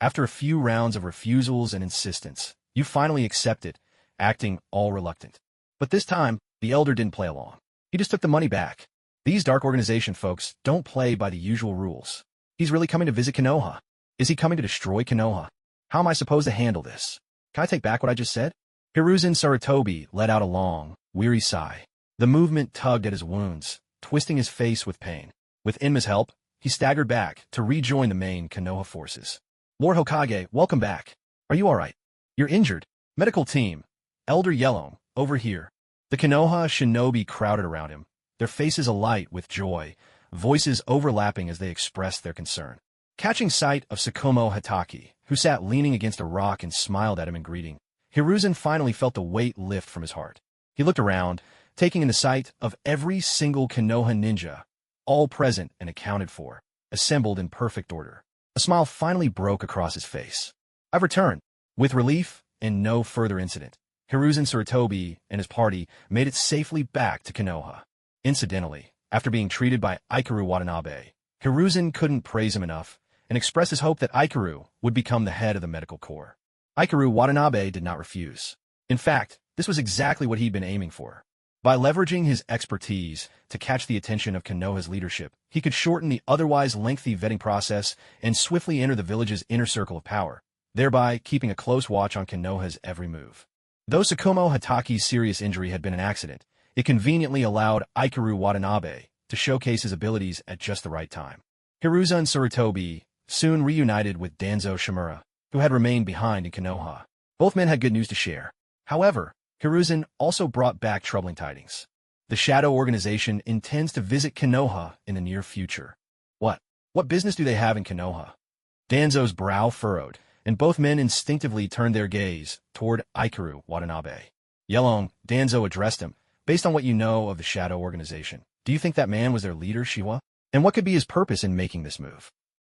After a few rounds of refusals and insistence, you finally accept it, acting all reluctant. But this time, the elder didn't play along. He just took the money back. These dark organization folks don't play by the usual rules. He's really coming to visit Konoha. Is he coming to destroy Konoha? How am I supposed to handle this? Can I take back what I just said? Hiruzen Sarutobi let out a long, weary sigh. The movement tugged at his wounds, twisting his face with pain. With Inma's help, he staggered back to rejoin the main Konoha forces. Lord Hokage, welcome back. Are you all right? You're injured. Medical team. Elder Yellow, over here. The Konoha shinobi crowded around him, their faces alight with joy, voices overlapping as they expressed their concern. Catching sight of Tsukumo Hatake, who sat leaning against a rock and smiled at him in greeting, Hiruzen finally felt the weight lift from his heart. He looked around, taking in the sight of every single Konoha ninja, all present and accounted for, assembled in perfect order. A smile finally broke across his face. I've returned. With relief and no further incident, Hiruzen Sarutobi and his party made it safely back to Konoha. Incidentally, after being treated by Ikaru Watanabe, Hiruzen couldn't praise him enough and express his hope that Ikaru would become the head of the medical corps. Ikaru Watanabe did not refuse. In fact, this was exactly what he'd been aiming for. By leveraging his expertise to catch the attention of Konoha's leadership, he could shorten the otherwise lengthy vetting process and swiftly enter the village's inner circle of power, thereby keeping a close watch on Konoha's every move. Though Tsukumo Hatake's serious injury had been an accident, it conveniently allowed Ikaru Watanabe to showcase his abilities at just the right time. Hiruzen Sarutobi soon reunited with Danzo Shimura, who had remained behind in Konoha. Both men had good news to share. However, Hiruzen also brought back troubling tidings. The Shadow Organization intends to visit Konoha in the near future. What business do they have in Konoha? Danzo's brow furrowed, and both men instinctively turned their gaze toward Ikaru Watanabe. Yellow, Danzo addressed him. Based on what you know of the Shadow Organization, do you think that man was their leader, Shiwa? And what could be his purpose in making this move?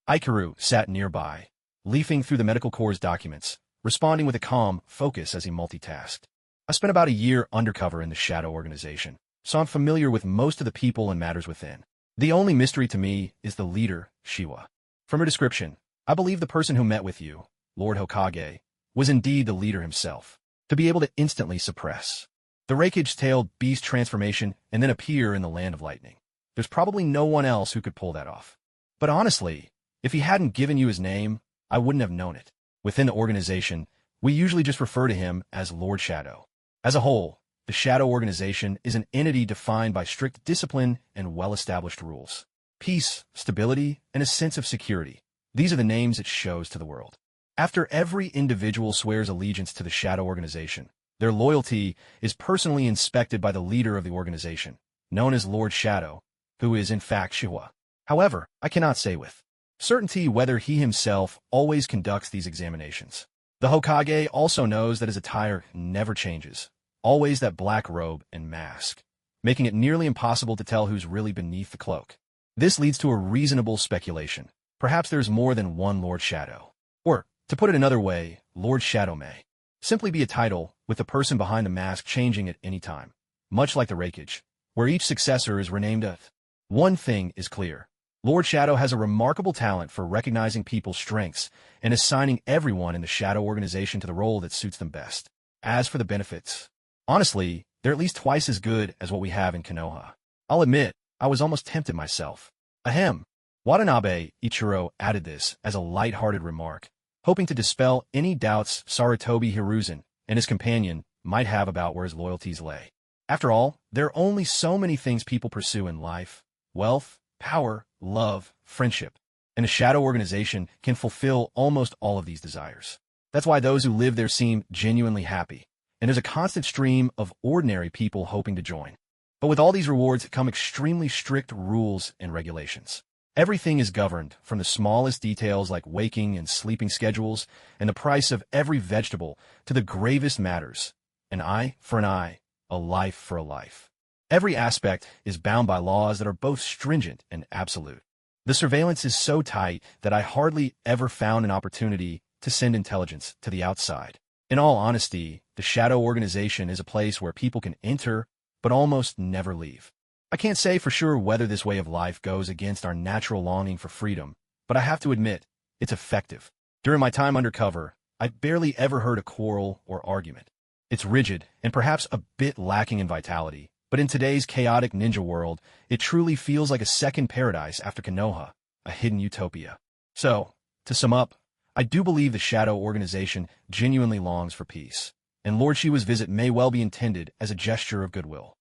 Ikaru sat nearby, leafing through the medical corps' documents, responding with a calm focus as he multitasked. I spent about a year undercover in the Shadow Organization, so I'm familiar with most of the people and matters within. The only mystery to me is the leader, Shiwa. From her description, I believe the person who met with you, Lord Hokage, was indeed the leader himself, to be able to instantly suppress the raikage-tailed beast transformation and then appear in the Land of Lightning. There's probably no one else who could pull that off. But honestly, if he hadn't given you his name, I wouldn't have known it. Within the organization, we usually just refer to him as Lord Shadow. As a whole, the Shadow Organization is an entity defined by strict discipline and well-established rules. Peace, stability, and a sense of security. These are the names it shows to the world. After every individual swears allegiance to the Shadow Organization, their loyalty is personally inspected by the leader of the organization, known as Lord Shadow, who is in fact Shiwa. However, I cannot say with certainty whether he himself always conducts these examinations. The Hokage also knows that his attire never changes, always that black robe and mask, making it nearly impossible to tell who's really beneath the cloak. This leads to a reasonable speculation. Perhaps there's more than one Lord Shadow. Or, to put it another way, Lord Shadow may simply be a title, with the person behind the mask changing at any time, much like the raikage, where each successor is renamed a. One thing is clear. Lord Shadow has a remarkable talent for recognizing people's strengths and assigning everyone in the Shadow Organization to the role that suits them best. As for the benefits, honestly, they're at least twice as good as what we have in Konoha. I'll admit, I was almost tempted myself. Ahem. Watanabe Ichiro added this as a light-hearted remark, hoping to dispel any doubts Sarutobi Hiruzen and his companion might have about where his loyalties lay. After all, there are only so many things people pursue in life: wealth, power, love, friendship. And a Shadow Organization can fulfill almost all of these desires. That's why those who live there seem genuinely happy, and there's a constant stream of ordinary people hoping to join. But with all these rewards come extremely strict rules and regulations. Everything is governed, from the smallest details like waking and sleeping schedules and the price of every vegetable to the gravest matters, an eye for an eye, a life for a life. Every aspect is bound by laws that are both stringent and absolute. The surveillance is so tight that I hardly ever found an opportunity to send intelligence to the outside. In all honesty, the Shadow Organization is a place where people can enter but almost never leave. I can't say for sure whether this way of life goes against our natural longing for freedom, but I have to admit, it's effective. During my time undercover, I barely ever heard a quarrel or argument. It's rigid and perhaps a bit lacking in vitality, but in today's chaotic ninja world, it truly feels like a second paradise after Konoha, a hidden utopia. So, to sum up, I do believe the Shadow Organization genuinely longs for peace, and Lord Shiwa's visit may well be intended as a gesture of goodwill.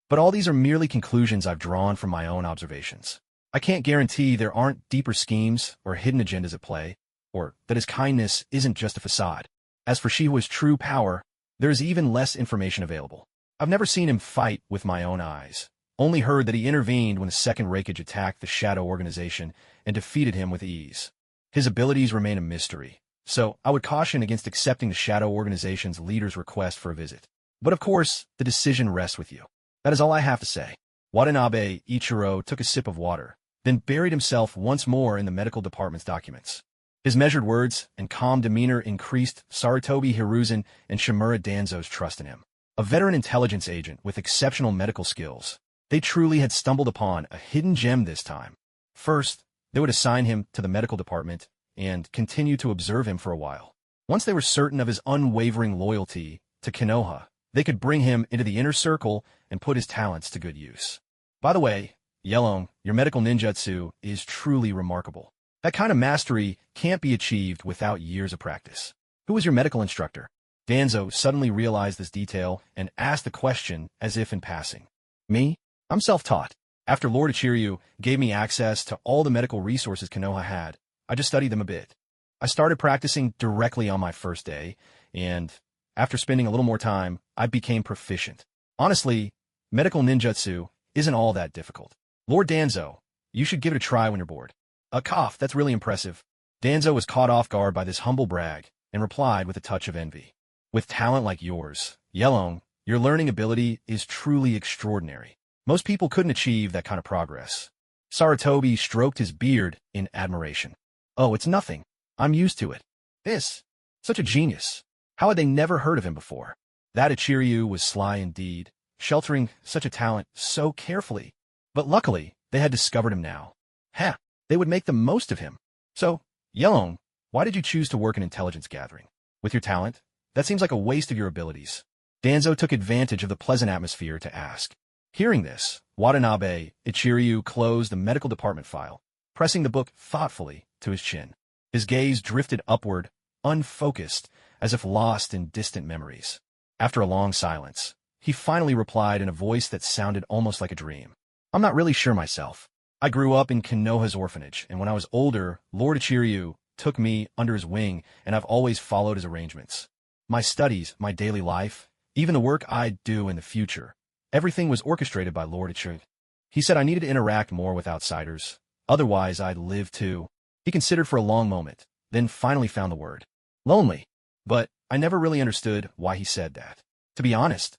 But all these are merely conclusions I've drawn from my own observations. I can't guarantee there aren't deeper schemes or hidden agendas at play, or that his kindness isn't just a facade. As for Shihua's true power, there is even less information available. I've never seen him fight with my own eyes, only heard that he intervened when the second Raikage attacked the Shadow Organization and defeated him with ease. His abilities remain a mystery, so I would caution against accepting the Shadow Organization's leader's request for a visit. But of course, the decision rests with you. That is all I have to say. Watanabe Ichiro took a sip of water, then buried himself once more in the medical department's documents. His measured words and calm demeanor increased Sarutobi Hiruzen and Shimura Danzo's trust in him. A veteran intelligence agent with exceptional medical skills, they truly had stumbled upon a hidden gem this time. First, they would assign him to the medical department and continue to observe him for a while. Once they were certain of his unwavering loyalty to Konoha, they could bring him into the inner circle and put his talents to good use. By the way, Yelong, your medical ninjutsu is truly remarkable. That kind of mastery can't be achieved without years of practice. Who was your medical instructor? Danzo suddenly realized this detail and asked the question as if in passing. Me? I'm self-taught. After Lord Ichiryu gave me access to all the medical resources Konoha had, I just studied them a bit. I started practicing directly on my first day, and after spending a little more time, I became proficient. Honestly, medical ninjutsu isn't all that difficult. Lord Danzo, you should give it a try when you're bored. A cough, that's really impressive. Danzo was caught off guard by this humble brag and replied with a touch of envy. With talent like yours, Yelong, your learning ability is truly extraordinary. Most people couldn't achieve that kind of progress. Sarutobi stroked his beard in admiration. Oh, it's nothing. I'm used to it. Such a genius. How had they never heard of him before? That Ichiryu was sly indeed, sheltering such a talent so carefully. But luckily, they had discovered him now. They would make the most of him. So, Yelong, why did you choose to work in intelligence gathering? With your talent? That seems like a waste of your abilities. Danzo took advantage of the pleasant atmosphere to ask. Hearing this, Watanabe Ichiryu closed the medical department file, pressing the book thoughtfully to his chin. His gaze drifted upward, unfocused, as if lost in distant memories. After a long silence, he finally replied in a voice that sounded almost like a dream. I'm not really sure myself. I grew up in Konoha's orphanage, and when I was older, Lord Ichiryu took me under his wing, and I've always followed his arrangements. My studies, my daily life, even the work I'd do in the future, everything was orchestrated by Lord Ichiryu. He said I needed to interact more with outsiders, otherwise I'd live too. He considered for a long moment, then finally found the word. Lonely. But I never really understood why he said that. To be honest,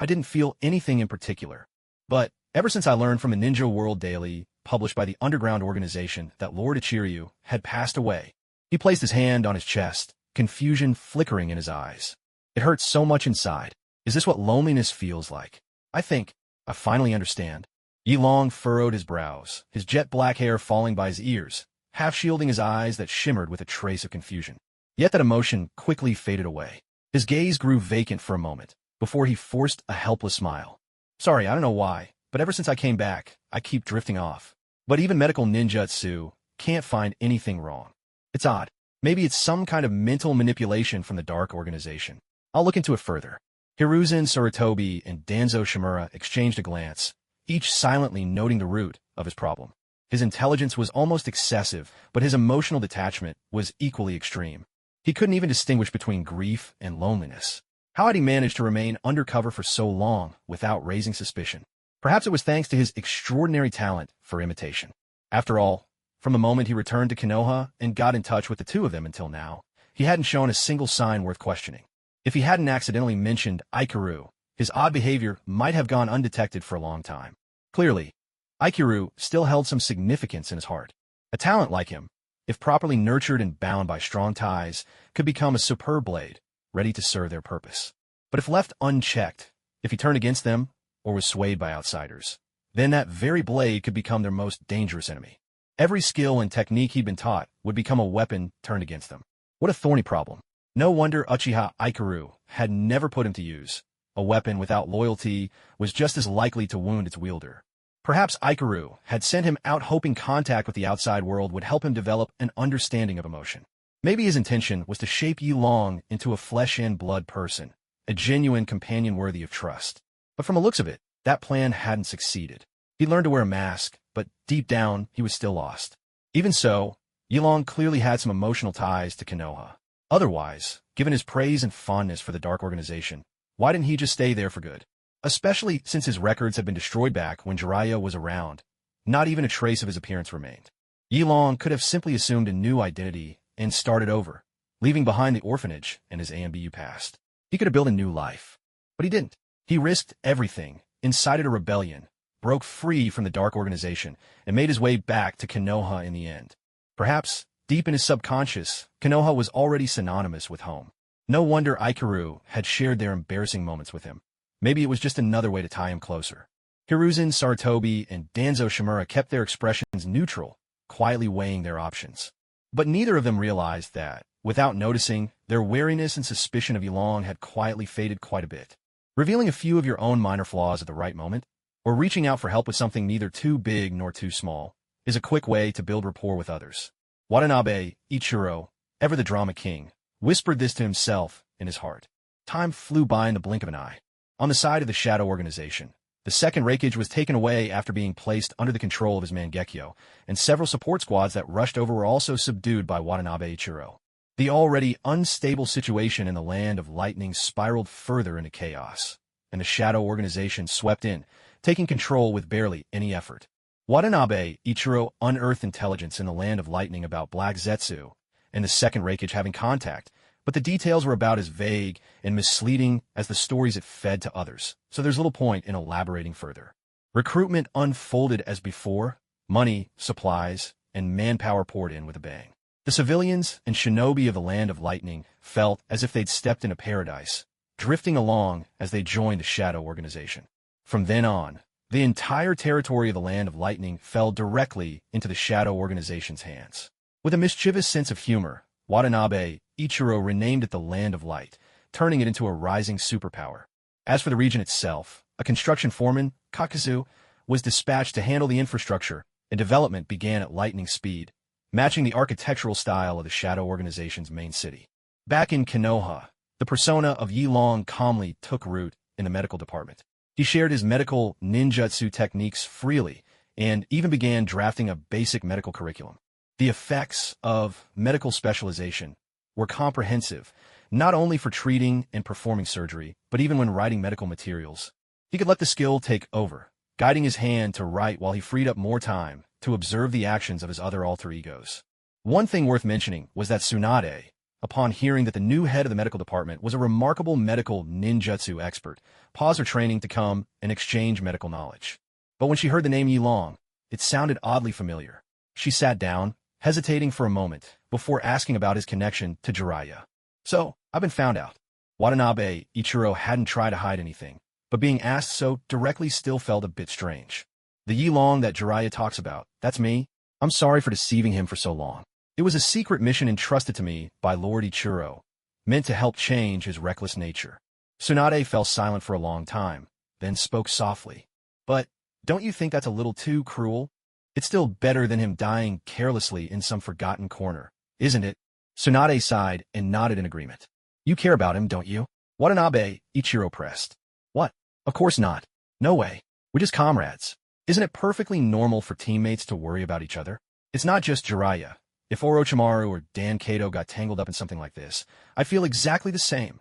I didn't feel anything in particular. But ever since I learned from a Ninja World Daily, published by the underground organization, that Lord Ichiryu had passed away, he placed his hand on his chest, confusion flickering in his eyes. It hurts so much inside. Is this what loneliness feels like? I think I finally understand. Yelong furrowed his brows, his jet black hair falling by his ears, half shielding his eyes that shimmered with a trace of confusion. Yet that emotion quickly faded away. His gaze grew vacant for a moment, before he forced a helpless smile. Sorry, I don't know why, but ever since I came back, I keep drifting off. But even medical ninjutsu can't find anything wrong. It's odd. Maybe it's some kind of mental manipulation from the Dark Organization. I'll look into it further. Hiruzen Sarutobi and Danzo Shimura exchanged a glance, each silently noting the root of his problem. His intelligence was almost excessive, but his emotional detachment was equally extreme. He couldn't even distinguish between grief and loneliness. How had he managed to remain undercover for so long without raising suspicion? Perhaps it was thanks to his extraordinary talent for imitation. After all, from the moment he returned to Konoha and got in touch with the two of them until now, he hadn't shown a single sign worth questioning. If he hadn't accidentally mentioned Ikiru, his odd behavior might have gone undetected for a long time. Clearly, Ikiru still held some significance in his heart. A talent like him, if properly nurtured and bound by strong ties, could become a superb blade, ready to serve their purpose. But if left unchecked, if he turned against them, or was swayed by outsiders, then that very blade could become their most dangerous enemy. Every skill and technique he'd been taught would become a weapon turned against them. What a thorny problem. No wonder Uchiha Ikiru had never put him to use. A weapon without loyalty was just as likely to wound its wielder. Perhaps Ikiru had sent him out hoping contact with the outside world would help him develop an understanding of emotion. Maybe his intention was to shape Yi Long into a flesh-and-blood person, a genuine companion worthy of trust. But from the looks of it, that plan hadn't succeeded. He learned to wear a mask, but deep down, he was still lost. Even so, Yi Long clearly had some emotional ties to Konoha. Otherwise, given his praise and fondness for the Dark Organization, why didn't he just stay there for good? Especially since his records had been destroyed back when Jiraiya was around. Not even a trace of his appearance remained. Yi Long could have simply assumed a new identity and started over, leaving behind the orphanage and his AMBU past. He could have built a new life. But he didn't. He risked everything, incited a rebellion, broke free from the Dark Organization, and made his way back to Konoha in the end. Perhaps, deep in his subconscious, Konoha was already synonymous with home. No wonder Ikiru had shared their embarrassing moments with him. Maybe it was just another way to tie him closer. Hiruzen Sarutobi and Danzo Shimura kept their expressions neutral, quietly weighing their options. But neither of them realized that, without noticing, their wariness and suspicion of Yi Long had quietly faded quite a bit. Revealing a few of your own minor flaws at the right moment, or reaching out for help with something neither too big nor too small, is a quick way to build rapport with others. Watanabe Ichiro, ever the drama king, whispered this to himself in his heart. Time flew by in the blink of an eye. On the side of the Shadow Organization, the second Reikage was taken away after being placed under the control of his Mangekyo, and several support squads that rushed over were also subdued by Watanabe Ichiro. The already unstable situation in the Land of Lightning spiraled further into chaos, and the Shadow Organization swept in, taking control with barely any effort. Watanabe Ichiro unearthed intelligence in the Land of Lightning about Black Zetsu and the second Reikage having contact, but the details were about as vague and misleading as the stories it fed to others, so there's little point in elaborating further. Recruitment unfolded as before, money, supplies, and manpower poured in with a bang. The civilians and shinobi of the Land of Lightning felt as if they'd stepped into paradise, drifting along as they joined the Shadow Organization. From then on, the entire territory of the Land of Lightning fell directly into the Shadow Organization's hands. With a mischievous sense of humor, Watanabe Ichiro renamed it the Land of Light, turning it into a rising superpower. As for the region itself, a construction foreman, Kakazu, was dispatched to handle the infrastructure, and development began at lightning speed, matching the architectural style of the Shadow Organization's main city. Back in Konoha, the persona of Yi Long calmly took root in the medical department. He shared his medical ninjutsu techniques freely, and even began drafting a basic medical curriculum. The effects of medical specialization were comprehensive, not only for treating and performing surgery, but even when writing medical materials. He could let the skill take over, guiding his hand to write while he freed up more time to observe the actions of his other alter egos. One thing worth mentioning was that Tsunade, upon hearing that the new head of the medical department was a remarkable medical ninjutsu expert, paused her training to come and exchange medical knowledge. But when she heard the name Yi Long, it sounded oddly familiar. She sat down, hesitating for a moment, before asking about his connection to Jiraiya. So, I've been found out. Watanabe Ichiro hadn't tried to hide anything, but being asked so directly still felt a bit strange. The Yi Long that Jiraiya talks about, that's me. I'm sorry for deceiving him for so long. It was a secret mission entrusted to me by Lord Ichiro, meant to help change his reckless nature. Tsunade fell silent for a long time, then spoke softly. But, don't you think that's a little too cruel? It's still better than him dying carelessly in some forgotten corner, isn't it? Tsunade sighed and nodded in agreement. You care about him, don't you? Watanabe Ichiro pressed. What? Of course not. No way. We're just comrades. Isn't it perfectly normal for teammates to worry about each other? It's not just Jiraiya. If Orochimaru or Dan Kato got tangled up in something like this, I feel exactly the same.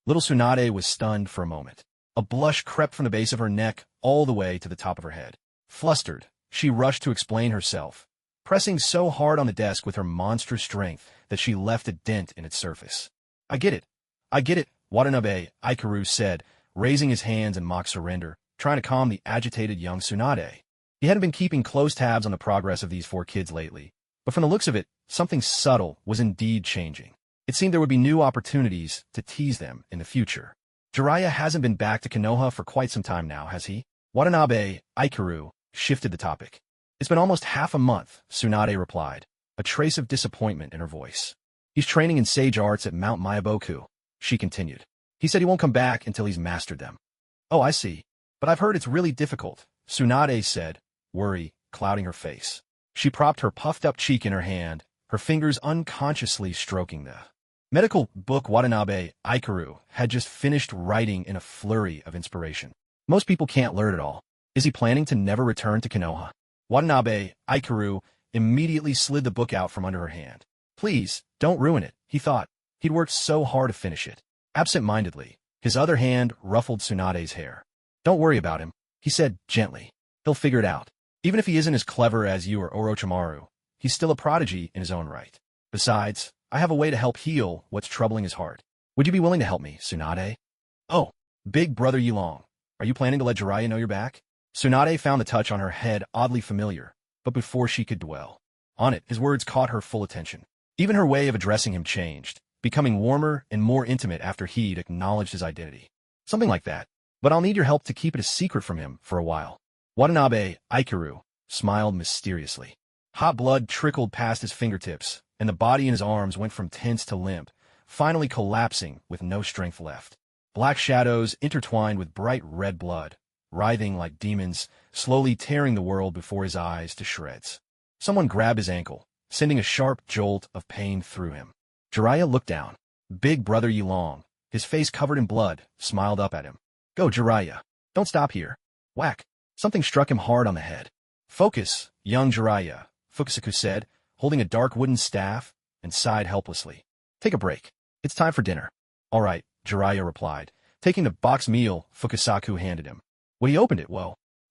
Little Tsunade was stunned for a moment. A blush crept from the base of her neck all the way to the top of her head. Flustered, she rushed to explain herself, pressing so hard on the desk with her monstrous strength that she left a dent in its surface. I get it, Watanabe, Ikaru said, raising his hands in mock surrender, trying to calm the agitated young Tsunade. He hadn't been keeping close tabs on the progress of these 4 kids lately, but from the looks of it, something subtle was indeed changing. It seemed there would be new opportunities to tease them in the future. Jiraiya hasn't been back to Konoha for quite some time now, has he? Watanabe, Ikaru, shifted the topic. It's been almost half a month, Tsunade replied, a trace of disappointment in her voice. He's training in sage arts at Mount Myaboku, she continued. He said he won't come back until he's mastered them. Oh, I see. But I've heard it's really difficult, Tsunade said, worry clouding her face. She propped her puffed-up cheek in her hand, her fingers unconsciously stroking the medical book Watanabe, Ikaru, had just finished writing in a flurry of inspiration. Most people can't learn it all. Is he planning to never return to Konoha? Watanabe, Ikaru, immediately slid the book out from under her hand. Please, don't ruin it, he thought. He'd worked so hard to finish it. Absent-mindedly, his other hand ruffled Tsunade's hair. Don't worry about him, he said gently. He'll figure it out. Even if he isn't as clever as you or Orochimaru, he's still a prodigy in his own right. Besides, I have a way to help heal what's troubling his heart. Would you be willing to help me, Tsunade? Oh, big brother Yulong. Are you planning to let Jiraiya know you're back? Tsunade found the touch on her head oddly familiar, but before she could dwell on it, his words caught her full attention. Even her way of addressing him changed, becoming warmer and more intimate after he'd acknowledged his identity. Something like that. But I'll need your help to keep it a secret from him for a while. Watanabe, Ikaru, smiled mysteriously. Hot blood trickled past his fingertips, and the body in his arms went from tense to limp, finally collapsing with no strength left. Black shadows intertwined with bright red blood, writhing like demons, slowly tearing the world before his eyes to shreds. Someone grabbed his ankle, sending a sharp jolt of pain through him. Jiraiya looked down. Big brother Yulong, his face covered in blood, smiled up at him. Go, Jiraiya. Don't stop here. Whack. Something struck him hard on the head. Focus, young Jiraiya, Fukusaku said, holding a dark wooden staff, and sighed helplessly. Take a break. It's time for dinner. All right, Jiraiya replied, taking the box meal Fukusaku handed him. When he opened it,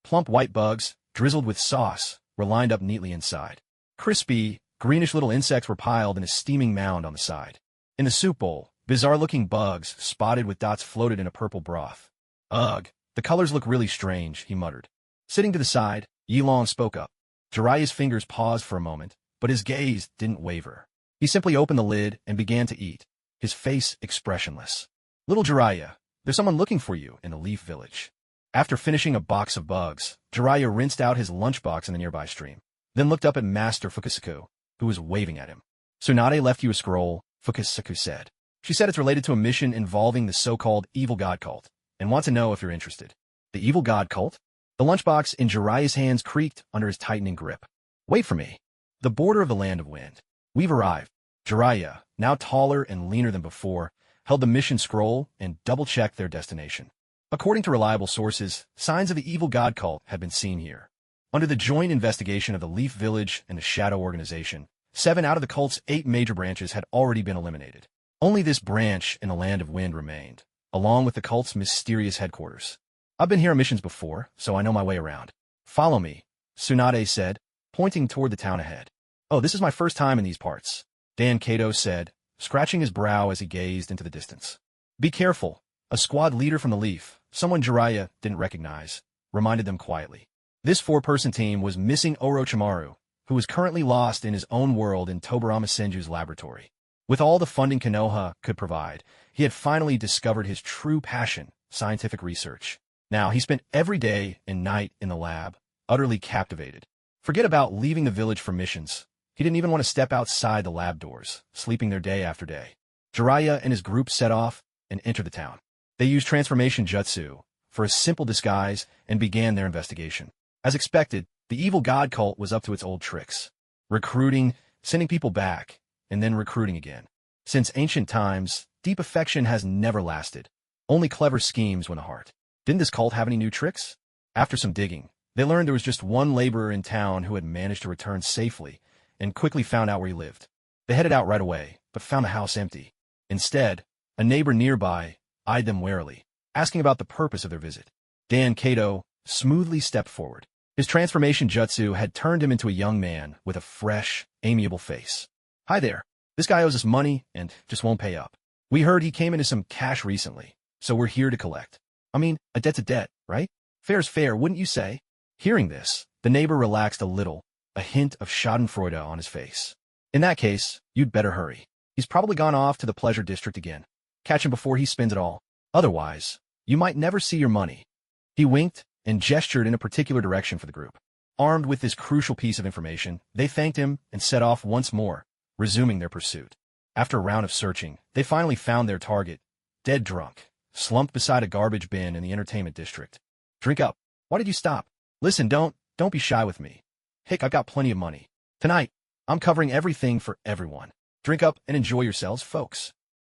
plump white bugs, drizzled with sauce, were lined up neatly inside. Crispy, greenish little insects were piled in a steaming mound on the side. In the soup bowl, bizarre-looking bugs, spotted with dots, floated in a purple broth. Ugh, the colors look really strange, he muttered. Sitting to the side, Yilong spoke up. Jiraiya's fingers paused for a moment, but his gaze didn't waver. He simply opened the lid and began to eat, his face expressionless. Little Jiraiya, there's someone looking for you in the Leaf Village. After finishing a box of bugs, Jiraiya rinsed out his lunchbox in the nearby stream, then looked up at Master Fukusaku, who was waving at him. Tsunade left you a scroll, Fukusaku said. She said it's related to a mission involving the so-called Evil God Cult, and wants to know if you're interested. The Evil God Cult? The lunchbox in Jiraiya's hands creaked under his tightening grip. Wait for me. The border of the Land of Wind. We've arrived. Jiraiya, now taller and leaner than before, held the mission scroll and double-checked their destination. According to reliable sources, signs of the Evil God Cult had been seen here. Under the joint investigation of the Leaf Village and the Shadow Organization, 7 out of the cult's 8 major branches had already been eliminated. Only this branch in the Land of Wind remained, along with the cult's mysterious headquarters. I've been here on missions before, so I know my way around. Follow me, Tsunade said, pointing toward the town ahead. Oh, this is my first time in these parts, Dan Kato said, scratching his brow as he gazed into the distance. Be careful, a squad leader from the Leaf, someone Jiraiya didn't recognize, reminded them quietly. This 4-person team was missing Orochimaru, who was currently lost in his own world in Tobarama Senju's laboratory. With all the funding Konoha could provide, he had finally discovered his true passion, scientific research. Now, he spent every day and night in the lab, utterly captivated. Forget about leaving the village for missions. He didn't even want to step outside the lab doors, sleeping there day after day. Jiraiya and his group set off and entered the town. They used transformation jutsu for a simple disguise and began their investigation. As expected, the Evil God Cult was up to its old tricks. Recruiting, sending people back, and then recruiting again. Since ancient times, deep affection has never lasted. Only clever schemes win a heart. Didn't this cult have any new tricks? After some digging, they learned there was just one laborer in town who had managed to return safely and quickly found out where he lived. They headed out right away, but found the house empty. Instead, a neighbor nearby, eyed them warily, asking about the purpose of their visit. Dan Kato smoothly stepped forward. His transformation jutsu had turned him into a young man with a fresh, amiable face. Hi there. This guy owes us money and just won't pay up. We heard he came into some cash recently, so we're here to collect. I mean, a debt's a debt, right? Fair's fair, wouldn't you say? Hearing this, the neighbor relaxed a little, a hint of schadenfreude on his face. In that case, you'd better hurry. He's probably gone off to the pleasure district again. Catch him before he spends it all. Otherwise, you might never see your money. He winked and gestured in a particular direction for the group. Armed with this crucial piece of information, they thanked him and set off once more, resuming their pursuit. After a round of searching, they finally found their target, dead drunk, slumped beside a garbage bin in the entertainment district. Drink up. Why did you stop? Listen, don't be shy with me. Hick, I've got plenty of money. Tonight, I'm covering everything for everyone. Drink up and enjoy yourselves, folks.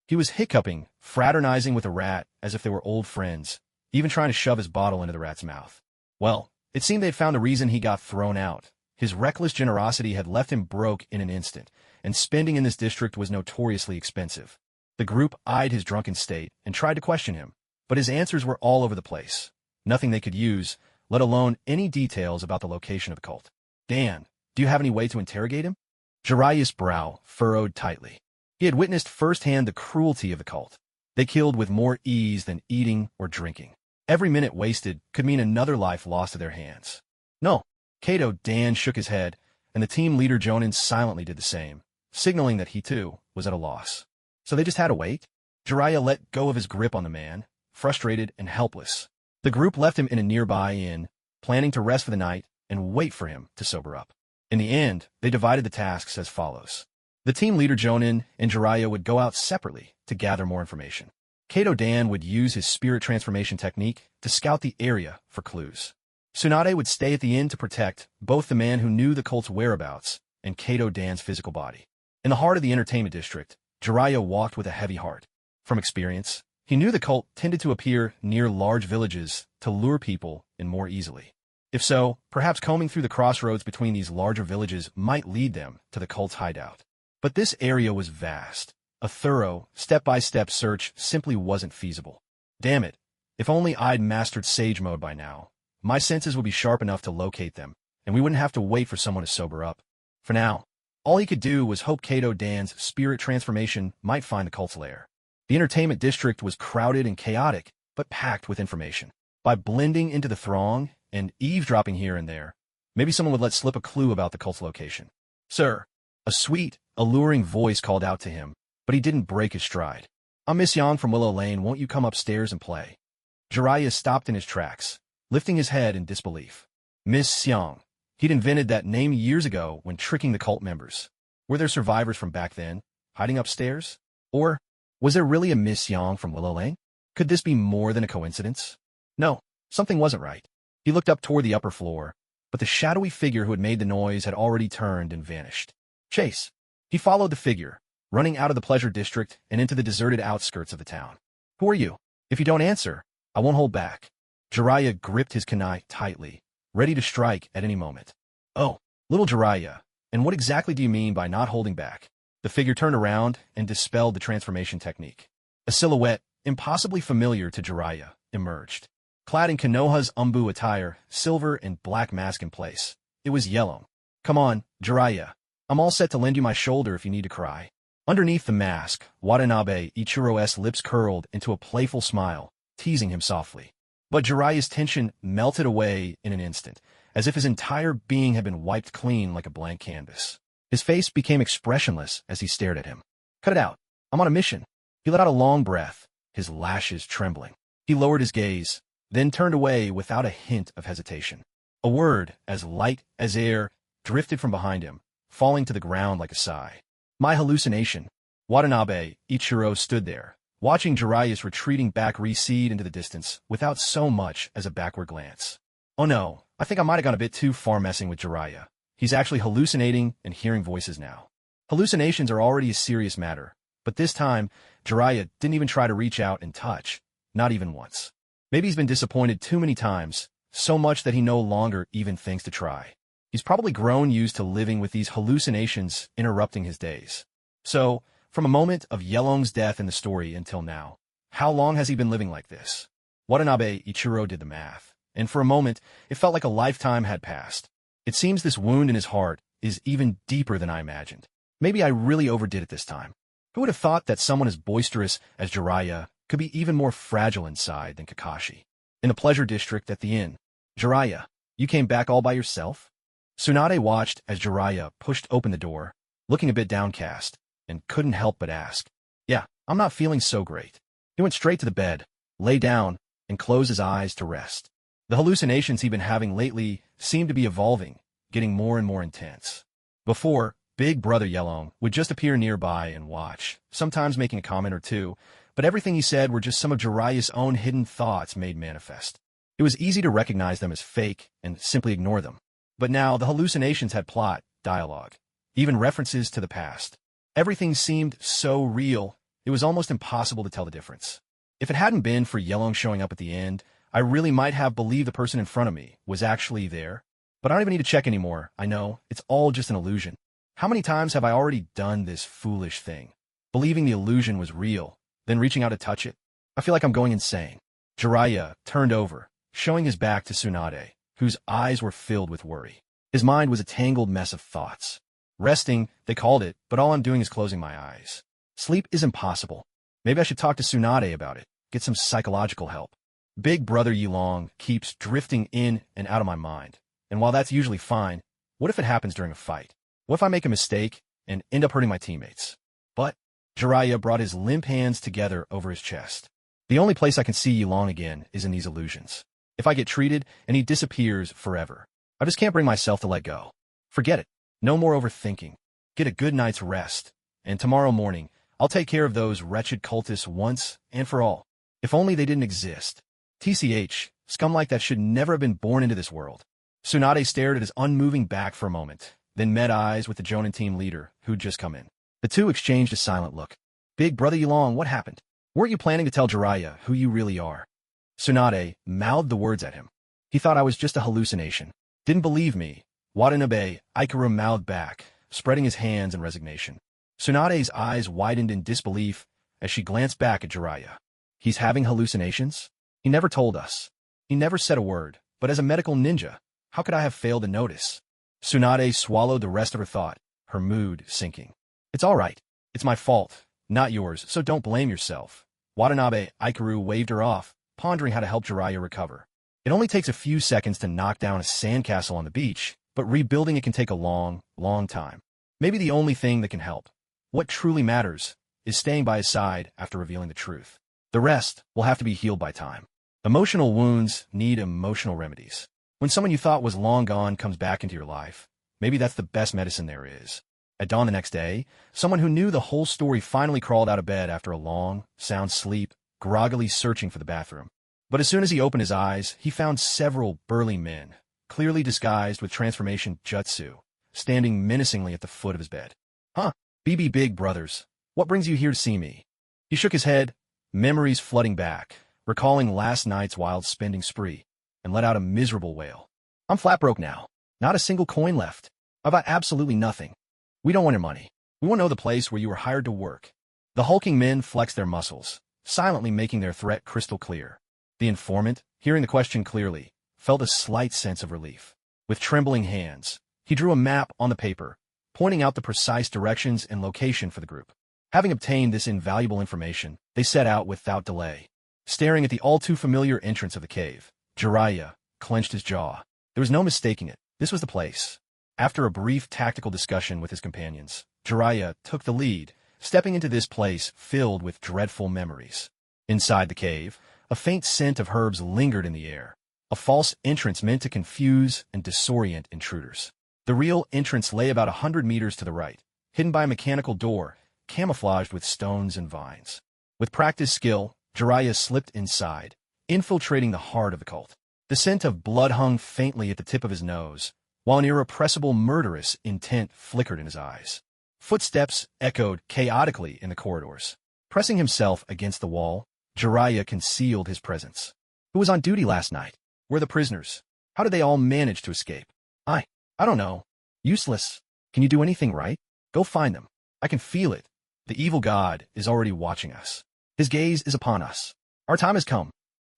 He was hiccuping, fraternizing with a rat as if they were old friends, even trying to shove his bottle into the rat's mouth. Well, it seemed they'd found the reason he got thrown out. His reckless generosity had left him broke in an instant, and spending in this district was notoriously expensive. The group eyed his drunken state and tried to question him, but his answers were all over the place. Nothing they could use, let alone any details about the location of the cult. Dan, do you have any way to interrogate him? Jiraiya's brow furrowed tightly. He had witnessed firsthand the cruelty of the cult. They killed with more ease than eating or drinking. Every minute wasted could mean another life lost to their hands. No. Kato Dan shook his head, and the team leader Jonin silently did the same, signaling that he too was at a loss. So they just had to wait? Jiraiya let go of his grip on the man, frustrated and helpless. The group left him in a nearby inn, planning to rest for the night and wait for him to sober up. In the end, they divided the tasks as follows. The team leader Jonin and Jiraiya would go out separately to gather more information. Kato Dan would use his spirit transformation technique to scout the area for clues. Tsunade would stay at the inn to protect both the man who knew the cult's whereabouts and Kato Dan's physical body. In the heart of the entertainment district, Jiraiya walked with a heavy heart. From experience, he knew the cult tended to appear near large villages to lure people in more easily. If so, perhaps combing through the crossroads between these larger villages might lead them to the cult's hideout. But this area was vast. A thorough, step-by-step search simply wasn't feasible. Damn it, if only I'd mastered Sage Mode by now. My senses would be sharp enough to locate them, and we wouldn't have to wait for someone to sober up. For now, all he could do was hope Kato Dan's spirit transformation might find the cult's lair. The entertainment district was crowded and chaotic, but packed with information. By blending into the throng and eavesdropping here and there, maybe someone would let slip a clue about the cult's location. Sir, a sweet, alluring voice called out to him, but he didn't break his stride. I'm Miss Yang from Willow Lane, won't you come upstairs and play? Jiraiya stopped in his tracks, lifting his head in disbelief. Miss Yang. He'd invented that name years ago when tricking the cult members. Were there survivors from back then, hiding upstairs? Or was there really a Miss Yang from Willow Lane? Could this be more than a coincidence? No, something wasn't right. He looked up toward the upper floor, but the shadowy figure who had made the noise had already turned and vanished. Chase. He followed the figure, running out of the pleasure district and into the deserted outskirts of the town. Who are you? If you don't answer, I won't hold back. Jiraiya gripped his kunai tightly, ready to strike at any moment. Oh, little Jiraiya, and what exactly do you mean by not holding back? The figure turned around and dispelled the transformation technique. A silhouette, impossibly familiar to Jiraiya, emerged. Clad in Konoha's Umbu attire, silver and black mask in place. It was yellow. Come on, Jiraiya. I'm all set to lend you my shoulder if you need to cry. Underneath the mask, Watanabe Ichiro's lips curled into a playful smile, teasing him softly. But Jiraiya's tension melted away in an instant, as if his entire being had been wiped clean like a blank canvas. His face became expressionless as he stared at him. Cut it out. I'm on a mission. He let out a long breath, his lashes trembling. He lowered his gaze, then turned away without a hint of hesitation. A word, as light as air, drifted from behind him, falling to the ground like a sigh. My hallucination. Watanabe Ichiro stood there, watching Jiraiya's retreating back recede into the distance without so much as a backward glance. Oh no, I think I might have gone a bit too far messing with Jiraiya. He's actually hallucinating and hearing voices now. Hallucinations are already a serious matter, but this time, Jiraiya didn't even try to reach out and touch, not even once. Maybe he's been disappointed too many times, so much that he no longer even thinks to try. He's probably grown used to living with these hallucinations interrupting his days. So, from a moment of Yelong's death in the story until now, How long has he been living like this? Watanabe Ichiro did the math, and for a moment, it felt like a lifetime had passed. It seems this wound in his heart is even deeper than I imagined. Maybe I really overdid it this time. Who would have thought that someone as boisterous as Jiraiya could be even more fragile inside than Kakashi? In the pleasure district at the inn, Jiraiya, you came back all by yourself? Tsunade watched as Jiraiya pushed open the door, looking a bit downcast, and couldn't help but ask, "Yeah, I'm not feeling so great." He went straight to the bed, lay down, and closed his eyes to rest. The hallucinations he'd been having lately seemed to be evolving, getting more and more intense. Before, Big Brother Yelong would just appear nearby and watch, sometimes making a comment or two, but everything he said were just some of Jiraiya's own hidden thoughts made manifest. It was easy to recognize them as fake and simply ignore them. But now the hallucinations had plot, dialogue, even references to the past. Everything seemed so real, it was almost impossible to tell the difference. If it hadn't been for Yelong showing up at the end, I really might have believed the person in front of me was actually there. But I don't even need to check anymore. I know, it's all just an illusion. How many times have I already done this foolish thing? Believing the illusion was real, then reaching out to touch it? I feel like I'm going insane. Jiraiya turned over, showing his back to Tsunade, whose eyes were filled with worry. His mind was a tangled mess of thoughts. Resting, they called it, but all I'm doing is closing my eyes. Sleep is impossible. Maybe I should talk to Tsunade about it, get some psychological help. Big Brother Yelong keeps drifting in and out of my mind. And while that's usually fine, what if it happens during a fight? What if I make a mistake and end up hurting my teammates? But Jiraiya brought his limp hands together over his chest. The only place I can see Yelong again is in these illusions. If I get treated and he disappears forever, I just can't bring myself to let go. Forget it. No more overthinking. Get a good night's rest. And tomorrow morning, I'll take care of those wretched cultists once and for all. If only they didn't exist. TCH, scum like that should never have been born into this world. Tsunade stared at his unmoving back for a moment, then met eyes with the Jonin team leader, who'd just come in. The two exchanged a silent look. Big Brother Yelong, what happened? Weren't you planning to tell Jiraiya who you really are? Tsunade mouthed the words at him. He thought I was just a hallucination. Didn't believe me. Watanabe Ikuru mouthed back, spreading his hands in resignation. Tsunade's eyes widened in disbelief as she glanced back at Jiraiya. He's having hallucinations? He never told us. He never said a word, but as a medical ninja, how could I have failed to notice? Tsunade swallowed the rest of her thought, her mood sinking. It's all right. It's my fault, not yours, so don't blame yourself. Watanabe Ikuru waved her off, pondering how to help Jiraiya recover. It only takes a few seconds to knock down a sandcastle on the beach, but rebuilding it can take a long, long time. Maybe the only thing that can help, what truly matters, is staying by his side after revealing the truth. The rest will have to be healed by time. Emotional wounds need emotional remedies. When someone you thought was long gone comes back into your life, maybe that's the best medicine there is. At dawn the next day, someone who knew the whole story finally crawled out of bed after a long, sound sleep, groggily searching for the bathroom. But as soon as he opened his eyes, he found several burly men, clearly disguised with transformation jutsu, standing menacingly at the foot of his bed. Huh, BB Big Brothers, what brings you here to see me? He shook his head, memories flooding back, recalling last night's wild spending spree, and let out a miserable wail. I'm flat broke now. Not a single coin left. I've got absolutely nothing. We don't want your money. We want to know the place where you were hired to work. The hulking men flexed their muscles, silently making their threat crystal clear. The informant, hearing the question clearly, felt a slight sense of relief. With trembling hands, he drew a map on the paper, pointing out the precise directions and location for the group. Having obtained this invaluable information, they set out without delay. Staring at the all-too-familiar entrance of the cave, Jiraiya clenched his jaw. There was no mistaking it. This was the place. After a brief tactical discussion with his companions, Jiraiya took the lead, stepping into this place filled with dreadful memories. Inside the cave, a faint scent of herbs lingered in the air, a false entrance meant to confuse and disorient intruders. The real entrance lay about 100 meters to the right, hidden by a mechanical door, camouflaged with stones and vines. With practiced skill, Jiraiya slipped inside, infiltrating the heart of the cult. The scent of blood hung faintly at the tip of his nose, while an irrepressible murderous intent flickered in his eyes. Footsteps echoed chaotically in the corridors. Pressing himself against the wall, Jiraiya concealed his presence. Who was on duty last night? Where are the prisoners? How did they all manage to escape? I don't know. Useless. Can you do anything right? Go find them. I can feel it. The evil god is already watching us. His gaze is upon us. Our time has come.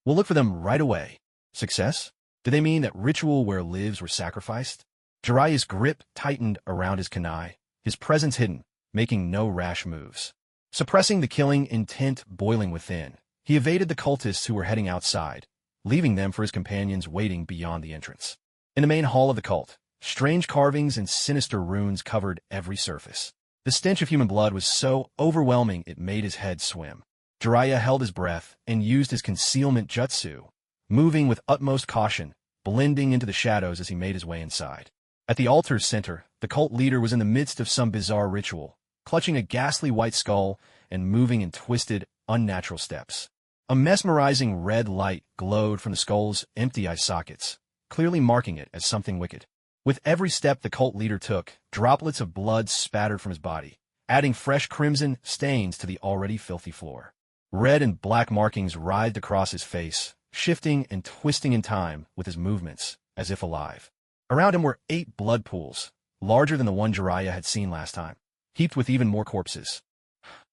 We'll look for them right away. Success? Do they mean that ritual where lives were sacrificed? Jiraiya's grip tightened around his kunai, his presence hidden, making no rash moves. Suppressing the killing intent boiling within, he evaded the cultists who were heading outside, leaving them for his companions waiting beyond the entrance. In the main hall of the cult, strange carvings and sinister runes covered every surface. The stench of human blood was so overwhelming it made his head swim. Jiraiya held his breath and used his concealment jutsu, moving with utmost caution, blending into the shadows as he made his way inside. At the altar's center, the cult leader was in the midst of some bizarre ritual, clutching a ghastly white skull and moving in twisted, unnatural steps. A mesmerizing red light glowed from the skull's empty eye sockets, clearly marking it as something wicked. With every step the cult leader took, droplets of blood spattered from his body, adding fresh crimson stains to the already filthy floor. Red and black markings writhed across his face, shifting and twisting in time with his movements, as if alive. Around him were 8 blood pools, larger than the one Jiraiya had seen last time, heaped with even more corpses.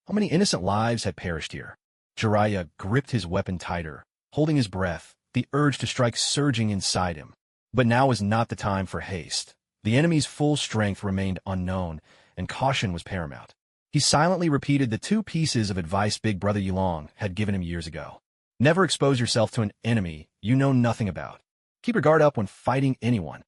How many innocent lives had perished here? Jiraiya gripped his weapon tighter, holding his breath, the urge to strike surging inside him. But now was not the time for haste. The enemy's full strength remained unknown, and caution was paramount. He silently repeated the 2 pieces of advice Big Brother Yulong had given him years ago. Never expose yourself to an enemy you know nothing about. Keep your guard up when fighting anyone.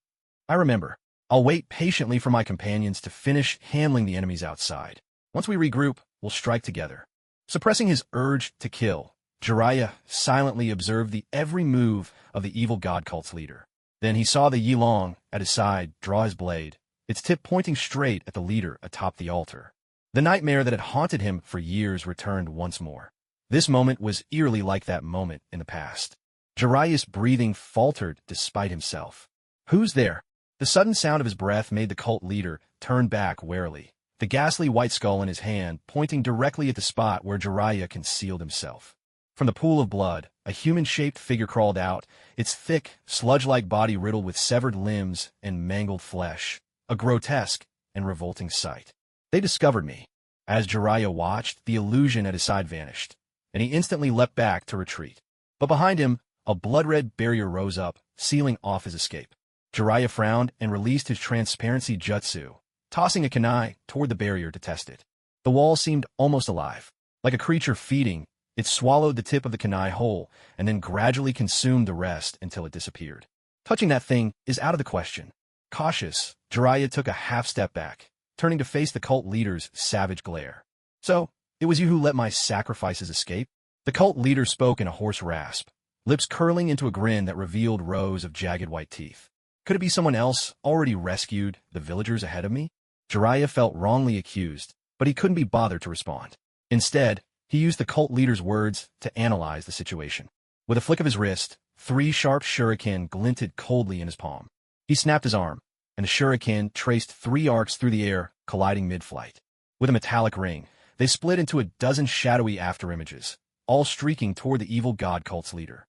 I remember. I'll wait patiently for my companions to finish handling the enemies outside. Once we regroup, we'll strike together. Suppressing his urge to kill, Jiraiya silently observed the every move of the evil god cult's leader. Then he saw the Yulong at his side draw his blade, its tip pointing straight at the leader atop the altar. The nightmare that had haunted him for years returned once more. This moment was eerily like that moment in the past. Jiraiya's breathing faltered despite himself. Who's there? The sudden sound of his breath made the cult leader turn back warily, the ghastly white skull in his hand pointing directly at the spot where Jiraiya concealed himself. From the pool of blood, a human-shaped figure crawled out, its thick, sludge-like body riddled with severed limbs and mangled flesh, a grotesque and revolting sight. They discovered me. As Jiraiya watched, the illusion at his side vanished, and he instantly leapt back to retreat. But behind him, a blood-red barrier rose up, sealing off his escape. Jiraiya frowned and released his transparency jutsu, tossing a kunai toward the barrier to test it. The wall seemed almost alive. Like a creature feeding, it swallowed the tip of the kunai whole and then gradually consumed the rest until it disappeared. Touching that thing is out of the question. Cautious, Jiraiya took a half step back, turning to face the cult leader's savage glare. So, it was you who let my sacrifices escape? The cult leader spoke in a hoarse rasp, lips curling into a grin that revealed rows of jagged white teeth. Could it be someone else already rescued the villagers ahead of me? Jiraiya felt wrongly accused, but he couldn't be bothered to respond. Instead, he used the cult leader's words to analyze the situation. With a flick of his wrist, 3 sharp shuriken glinted coldly in his palm. He snapped his arm, and the shuriken traced 3 arcs through the air, colliding mid-flight. With a metallic ring, they split into a dozen shadowy afterimages, all streaking toward the evil god cult's leader.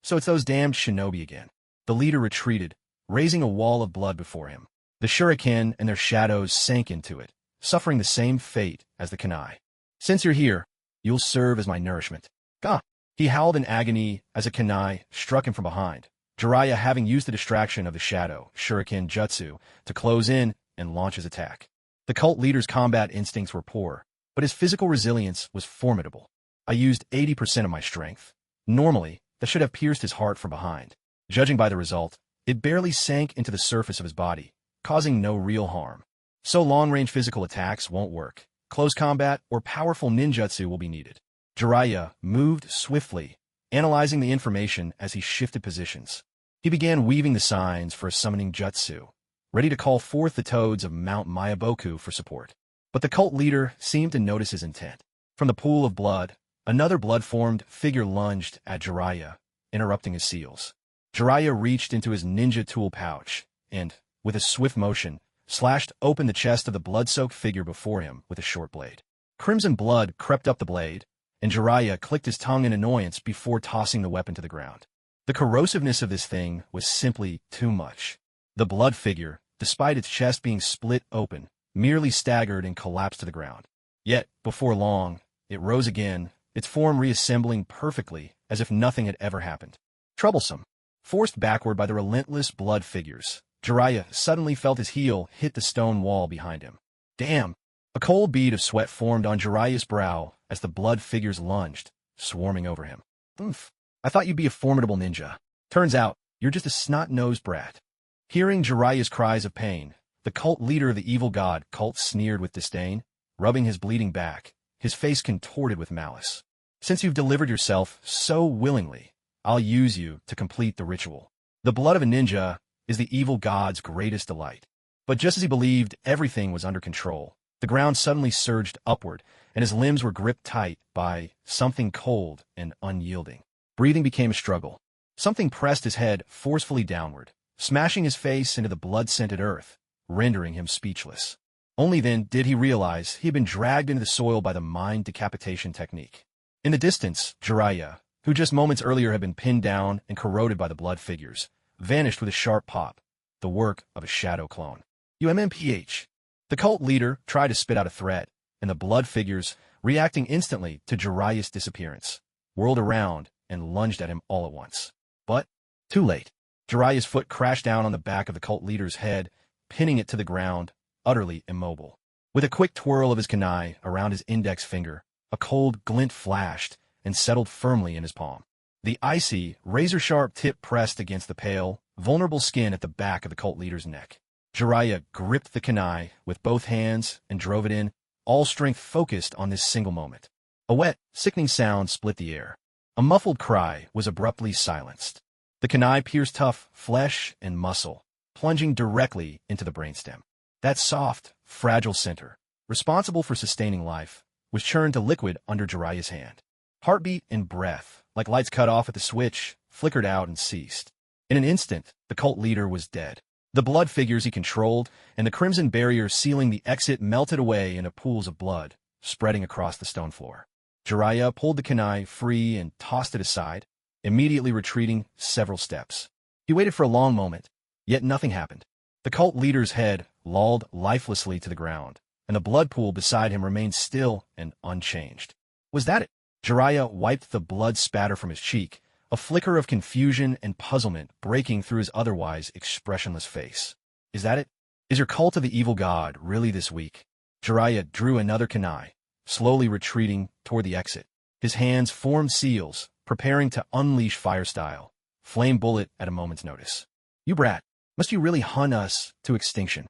So it's those damned shinobi again. The leader retreated, raising a wall of blood before him. The shuriken and their shadows sank into it, suffering the same fate as the kunai. Since you're here, you'll serve as my nourishment. Gah! He howled in agony as a kunai struck him from behind, Jiraiya having used the distraction of the shadow, shuriken jutsu, to close in and launch his attack. The cult leader's combat instincts were poor, but his physical resilience was formidable. I used 80% of my strength. Normally, that should have pierced his heart from behind. Judging by the result, it barely sank into the surface of his body, causing no real harm. So long-range physical attacks won't work. Close combat or powerful ninjutsu will be needed. Jiraiya moved swiftly, analyzing the information as he shifted positions. He began weaving the signs for a summoning jutsu, ready to call forth the toads of Mount Mayaboku for support. But the cult leader seemed to notice his intent. From the pool of blood, another blood-formed figure lunged at Jiraiya, interrupting his seals. Jiraiya reached into his ninja tool pouch and, with a swift motion, slashed open the chest of the blood-soaked figure before him with a short blade. Crimson blood crept up the blade, and Jiraiya clicked his tongue in annoyance before tossing the weapon to the ground. The corrosiveness of this thing was simply too much. The blood figure, despite its chest being split open, merely staggered and collapsed to the ground. Yet, before long, it rose again, its form reassembling perfectly as if nothing had ever happened. Troublesome. Forced backward by the relentless blood figures, Jiraiya suddenly felt his heel hit the stone wall behind him. Damn! A cold bead of sweat formed on Jiraiya's brow as the blood figures lunged, swarming over him. Oomph! I thought you'd be a formidable ninja. Turns out, you're just a snot-nosed brat. Hearing Jiraiya's cries of pain, the cult leader of the evil god cult sneered with disdain, rubbing his bleeding back, his face contorted with malice. Since you've delivered yourself so willingly, I'll use you to complete the ritual. The blood of a ninja is the evil god's greatest delight. But just as he believed everything was under control, the ground suddenly surged upward, and his limbs were gripped tight by something cold and unyielding. Breathing became a struggle. Something pressed his head forcefully downward, smashing his face into the blood-scented earth, rendering him speechless. Only then did he realize he had been dragged into the soil by the mind decapitation technique. In the distance, Jiraiya, who just moments earlier had been pinned down and corroded by the blood figures, vanished with a sharp pop, the work of a shadow clone. UMMPH. The cult leader tried to spit out a threat, and the blood figures, reacting instantly to Jiraiya's disappearance, whirled around and lunged at him all at once. But, too late. Jiraiya's foot crashed down on the back of the cult leader's head, pinning it to the ground, utterly immobile. With a quick twirl of his kunai around his index finger, a cold glint flashed and settled firmly in his palm. The icy, razor-sharp tip pressed against the pale, vulnerable skin at the back of the cult leader's neck. Jiraiya gripped the kunai with both hands and drove it in, all strength focused on this single moment. A wet, sickening sound split the air. A muffled cry was abruptly silenced. The kunai pierced tough flesh and muscle, plunging directly into the brainstem. That soft, fragile center, responsible for sustaining life, was churned to liquid under Jiraiya's hand. Heartbeat and breath, like lights cut off at the switch, flickered out and ceased. In an instant, the cult leader was dead. The blood figures he controlled and the crimson barrier sealing the exit melted away into pools of blood, spreading across the stone floor. Jiraiya pulled the kunai free and tossed it aside, immediately retreating several steps. He waited for a long moment, yet nothing happened. The cult leader's head lolled lifelessly to the ground, and the blood pool beside him remained still and unchanged. Was that it? Jiraiya wiped the blood spatter from his cheek, a flicker of confusion and puzzlement breaking through his otherwise expressionless face. Is that it? Is your cult of the evil god really this weak? Jiraiya drew another kunai, slowly retreating toward the exit. His hands formed seals, preparing to unleash fire style, flame bullet at a moment's notice. You brat, must you really hunt us to extinction?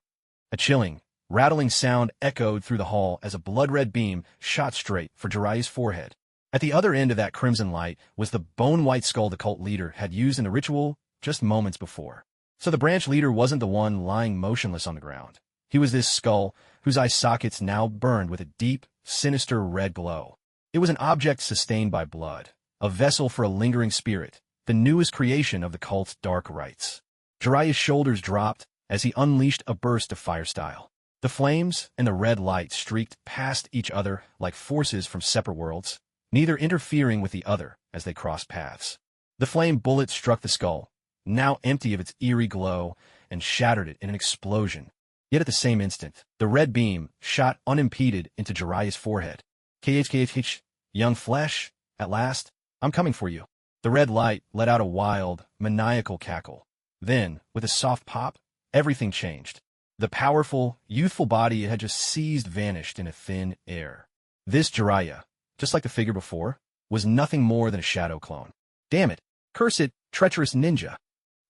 A chilling, rattling sound echoed through the hall as a blood-red beam shot straight for Jiraiya's forehead. At the other end of that crimson light was the bone-white skull the cult leader had used in the ritual just moments before. So the branch leader wasn't the one lying motionless on the ground. He was this skull, whose eye sockets now burned with a deep, sinister red glow. It was an object sustained by blood, a vessel for a lingering spirit, the newest creation of the cult's dark rites. Jiraiya's shoulders dropped as he unleashed a burst of fire style. The flames and the red light streaked past each other like forces from separate worlds, neither interfering with the other as they crossed paths. The flame bullet struck the skull, now empty of its eerie glow, and shattered it in an explosion. Yet at the same instant, the red beam shot unimpeded into Jiraiya's forehead. KHKH, young flesh, at last, I'm coming for you. The red light let out a wild, maniacal cackle. Then, with a soft pop, everything changed. The powerful, youthful body it had just seized vanished in a thin air. This Jiraiya, just like the figure before, was nothing more than a shadow clone. Damn it! Curse it, treacherous ninja!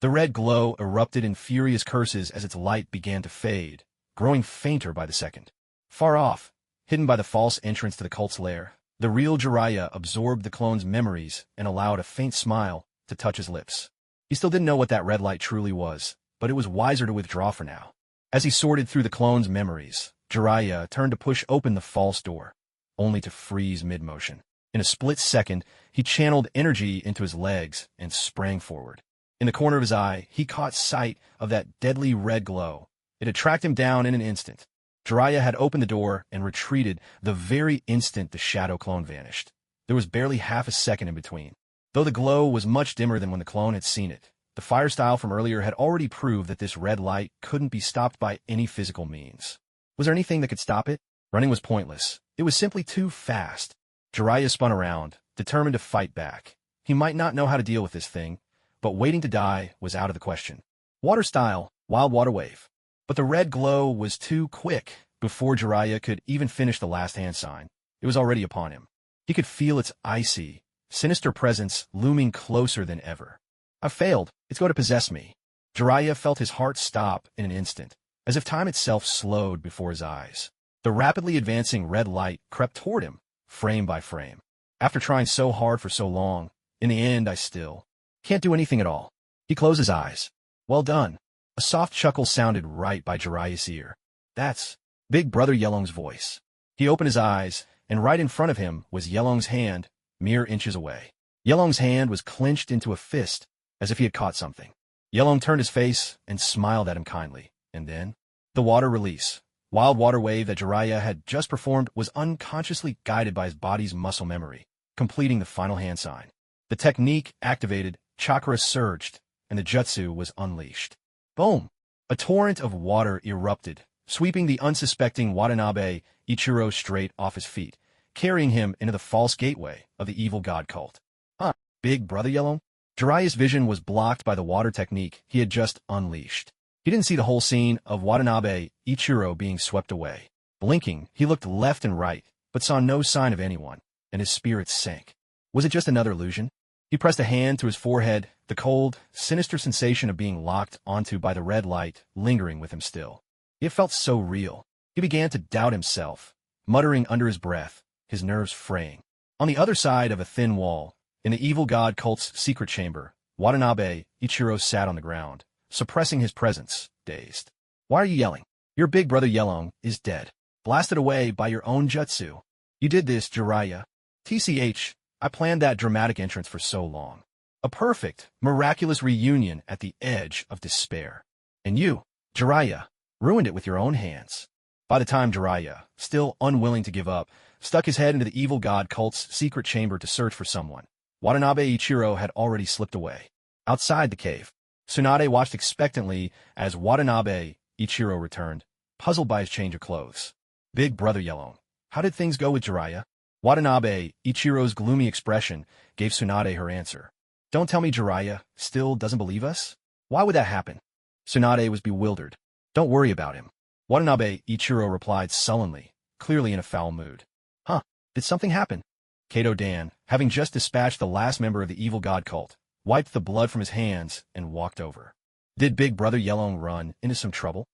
The red glow erupted in furious curses as its light began to fade, growing fainter by the second. Far off, hidden by the false entrance to the cult's lair, the real Jiraiya absorbed the clone's memories and allowed a faint smile to touch his lips. He still didn't know what that red light truly was, but it was wiser to withdraw for now. As he sorted through the clone's memories, Jiraiya turned to push open the false door, only to freeze mid-motion. In a split second, he channeled energy into his legs and sprang forward. In the corner of his eye, he caught sight of that deadly red glow. It had tracked him down in an instant. Jiraiya had opened the door and retreated the very instant the shadow clone vanished. There was barely half a second in between. Though the glow was much dimmer than when the clone had seen it, the fire style from earlier had already proved that this red light couldn't be stopped by any physical means. Was there anything that could stop it? Running was pointless. It was simply too fast. Jiraiya spun around, determined to fight back. He might not know how to deal with this thing, but waiting to die was out of the question. Water style, wild water wave. But the red glow was too quick. Before Jiraiya could even finish the last hand sign, it was already upon him. He could feel its icy, sinister presence looming closer than ever. I've failed. It's going to possess me. Jiraiya felt his heart stop in an instant, as if time itself slowed before his eyes. The rapidly advancing red light crept toward him, frame by frame. After trying so hard for so long, in the end I still can't do anything at all. He closed his eyes. Well done. A soft chuckle sounded right by Jiraiya's ear. That's Big Brother Yelong's voice. He opened his eyes, and right in front of him was Yelong's hand, mere inches away. Yelong's hand was clenched into a fist, as if he had caught something. Yelong turned his face and smiled at him kindly, and then the water release. Wild water wave that Jiraiya had just performed was unconsciously guided by his body's muscle memory, completing the final hand sign. The technique activated, chakra surged, and the jutsu was unleashed. Boom! A torrent of water erupted, sweeping the unsuspecting Watanabe Ichiro straight off his feet, carrying him into the false gateway of the evil god cult. Huh, Big Brother Yelong? Jiraiya's vision was blocked by the water technique he had just unleashed. He didn't see the whole scene of Watanabe Ichiro being swept away. Blinking, he looked left and right, but saw no sign of anyone, and his spirits sank. Was it just another illusion? He pressed a hand to his forehead, the cold, sinister sensation of being locked onto by the red light lingering with him still. It felt so real. He began to doubt himself, muttering under his breath, his nerves fraying. On the other side of a thin wall, in the evil god cult's secret chamber, Watanabe Ichiro sat on the ground, suppressing his presence, dazed. Why are you yelling? Your big brother Yelong is dead, blasted away by your own jutsu. You did this, Jiraiya. TCH, I planned that dramatic entrance for so long. A perfect, miraculous reunion at the edge of despair. And you, Jiraiya, ruined it with your own hands. By the time Jiraiya, still unwilling to give up, stuck his head into the evil god cult's secret chamber to search for someone, Watanabe Ichiro had already slipped away. Outside the cave, Tsunade watched expectantly as Watanabe Ichiro returned, puzzled by his change of clothes. Big Brother Yelong, how did things go with Jiraiya? Watanabe Ichiro's gloomy expression gave Tsunade her answer. Don't tell me Jiraiya still doesn't believe us? Why would that happen? Tsunade was bewildered. Don't worry about him. Watanabe Ichiro replied sullenly, clearly in a foul mood. Huh, did something happen? Kato Dan, having just dispatched the last member of the evil god cult, wiped the blood from his hands and walked over. Did Big Brother Yelong run into some trouble?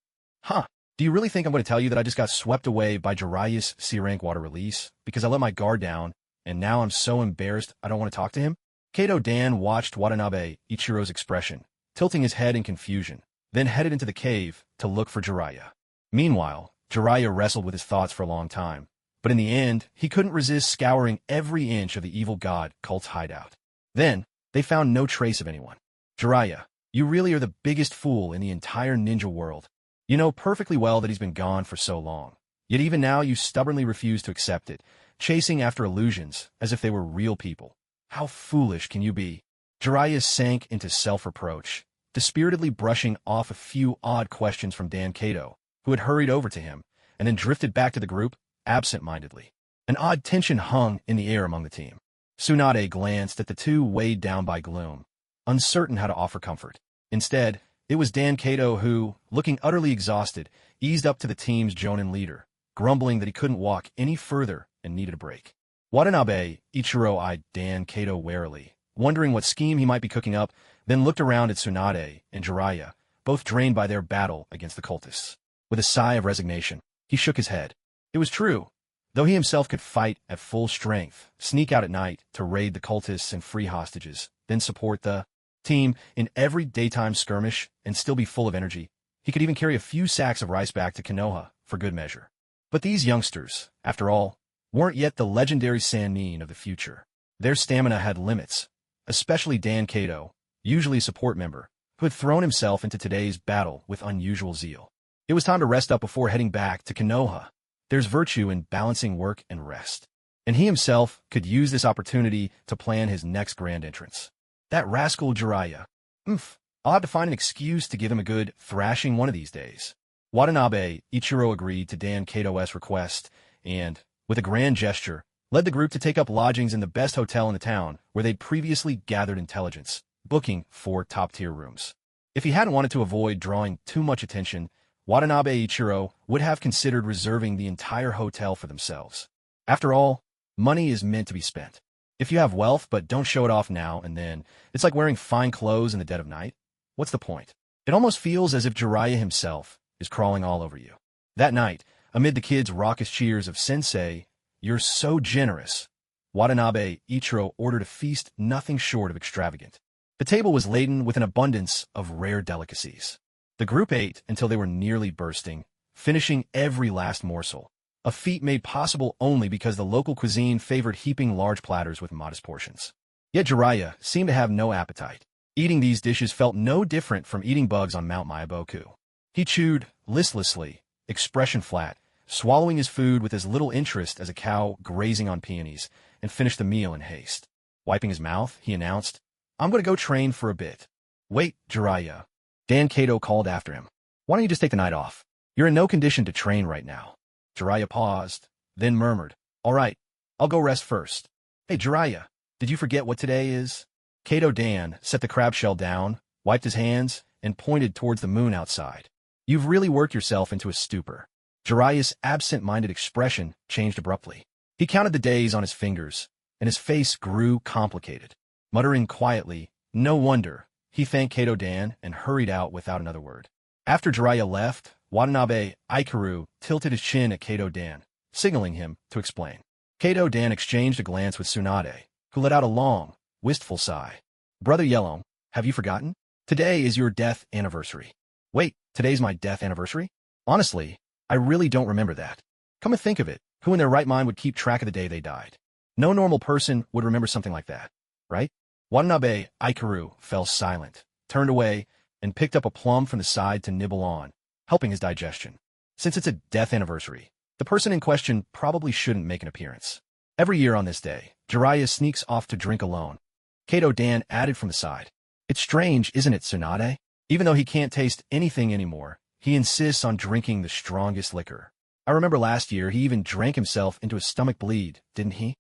Huh, do you really think I'm going to tell you that I just got swept away by Jiraiya's C-rank water release because I let my guard down and now I'm so embarrassed I don't want to talk to him? Kato Dan watched Watanabe Ichiro's expression, tilting his head in confusion, then headed into the cave to look for Jiraiya. Meanwhile, Jiraiya wrestled with his thoughts for a long time, but in the end, he couldn't resist scouring every inch of the evil god cult's hideout. Then, they found no trace of anyone. Jiraiya, you really are the biggest fool in the entire ninja world. You know perfectly well that he's been gone for so long. Yet even now you stubbornly refuse to accept it, chasing after illusions as if they were real people. How foolish can you be? Jiraiya sank into self-reproach, dispiritedly brushing off a few odd questions from Dan Kato, who had hurried over to him, and then drifted back to the group, absent-mindedly. An odd tension hung in the air among the team. Tsunade glanced at the two weighed down by gloom, uncertain how to offer comfort. Instead, it was Dan Kato who, looking utterly exhausted, eased up to the team's Jonin leader, grumbling that he couldn't walk any further and needed a break. Watanabe Ichiro eyed Dan Kato warily, wondering what scheme he might be cooking up, then looked around at Tsunade and Jiraiya, both drained by their battle against the cultists. With a sigh of resignation, he shook his head. It was true. Though he himself could fight at full strength, sneak out at night to raid the cultists and free hostages, then support the team in every daytime skirmish and still be full of energy, he could even carry a few sacks of rice back to Konoha for good measure. But these youngsters, after all, weren't yet the legendary Sannin of the future. Their stamina had limits, especially Dan Kato, usually a support member, who had thrown himself into today's battle with unusual zeal. It was time to rest up before heading back to Konoha. There's virtue in balancing work and rest. And he himself could use this opportunity to plan his next grand entrance. That rascal Jiraiya. I'll have to find an excuse to give him a good thrashing one of these days. Watanabe Ichiro agreed to Dan Kato's request and, with a grand gesture, led the group to take up lodgings in the best hotel in the town where they'd previously gathered intelligence, booking 4 top-tier rooms. If he hadn't wanted to avoid drawing too much attention, Watanabe Ichiro would have considered reserving the entire hotel for themselves. After all, money is meant to be spent. If you have wealth but don't show it off now and then, it's like wearing fine clothes in the dead of night. What's the point? It almost feels as if Jiraiya himself is crawling all over you. That night, amid the kids' raucous cheers of "Sensei, you're so generous," Watanabe Ichiro ordered a feast nothing short of extravagant. The table was laden with an abundance of rare delicacies. The group ate until they were nearly bursting, finishing every last morsel, a feat made possible only because the local cuisine favored heaping large platters with modest portions. Yet Jiraiya seemed to have no appetite. Eating these dishes felt no different from eating bugs on Mount Myaboku. He chewed listlessly, expression flat, swallowing his food with as little interest as a cow grazing on peonies, and finished the meal in haste. Wiping his mouth, he announced, "I'm going to go train for a bit." "Wait, Jiraiya," Dan Kato called after him. "Why don't you just take the night off? You're in no condition to train right now." Jiraiya paused, then murmured, "All right, I'll go rest first." "Hey, Jiraiya, did you forget what today is?" Kato Dan set the crab shell down, wiped his hands, and pointed towards the moon outside. "You've really worked yourself into a stupor." Jiraiya's absent-minded expression changed abruptly. He counted the days on his fingers, and his face grew complicated. Muttering quietly, "No wonder," he thanked Kato Dan and hurried out without another word. After Jiraiya left, Watanabe Ikaru tilted his chin at Kato Dan, signaling him to explain. Kato Dan exchanged a glance with Tsunade, who let out a long, wistful sigh. "Brother Yellow, have you forgotten? Today is your death anniversary." "Wait, today's my death anniversary? Honestly, I really don't remember that. Come to think of it, who in their right mind would keep track of the day they died? No normal person would remember something like that, right?" Watanabe Ikaru fell silent, turned away, and picked up a plum from the side to nibble on, helping his digestion. Since it's a death anniversary, the person in question probably shouldn't make an appearance. Every year on this day, Jiraiya sneaks off to drink alone. Kato Dan added from the side. "It's strange, isn't it, Tsunade? Even though he can't taste anything anymore, he insists on drinking the strongest liquor. I remember last year he even drank himself into a stomach bleed, didn't he?"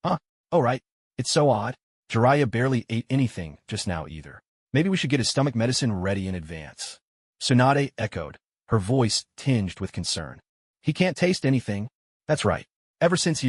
"Huh? Oh right. It's so odd. Jiraiya barely ate anything just now either. Maybe we should get his stomach medicine ready in advance." Tsunade echoed, her voice tinged with concern. "He can't taste anything. That's right. Ever since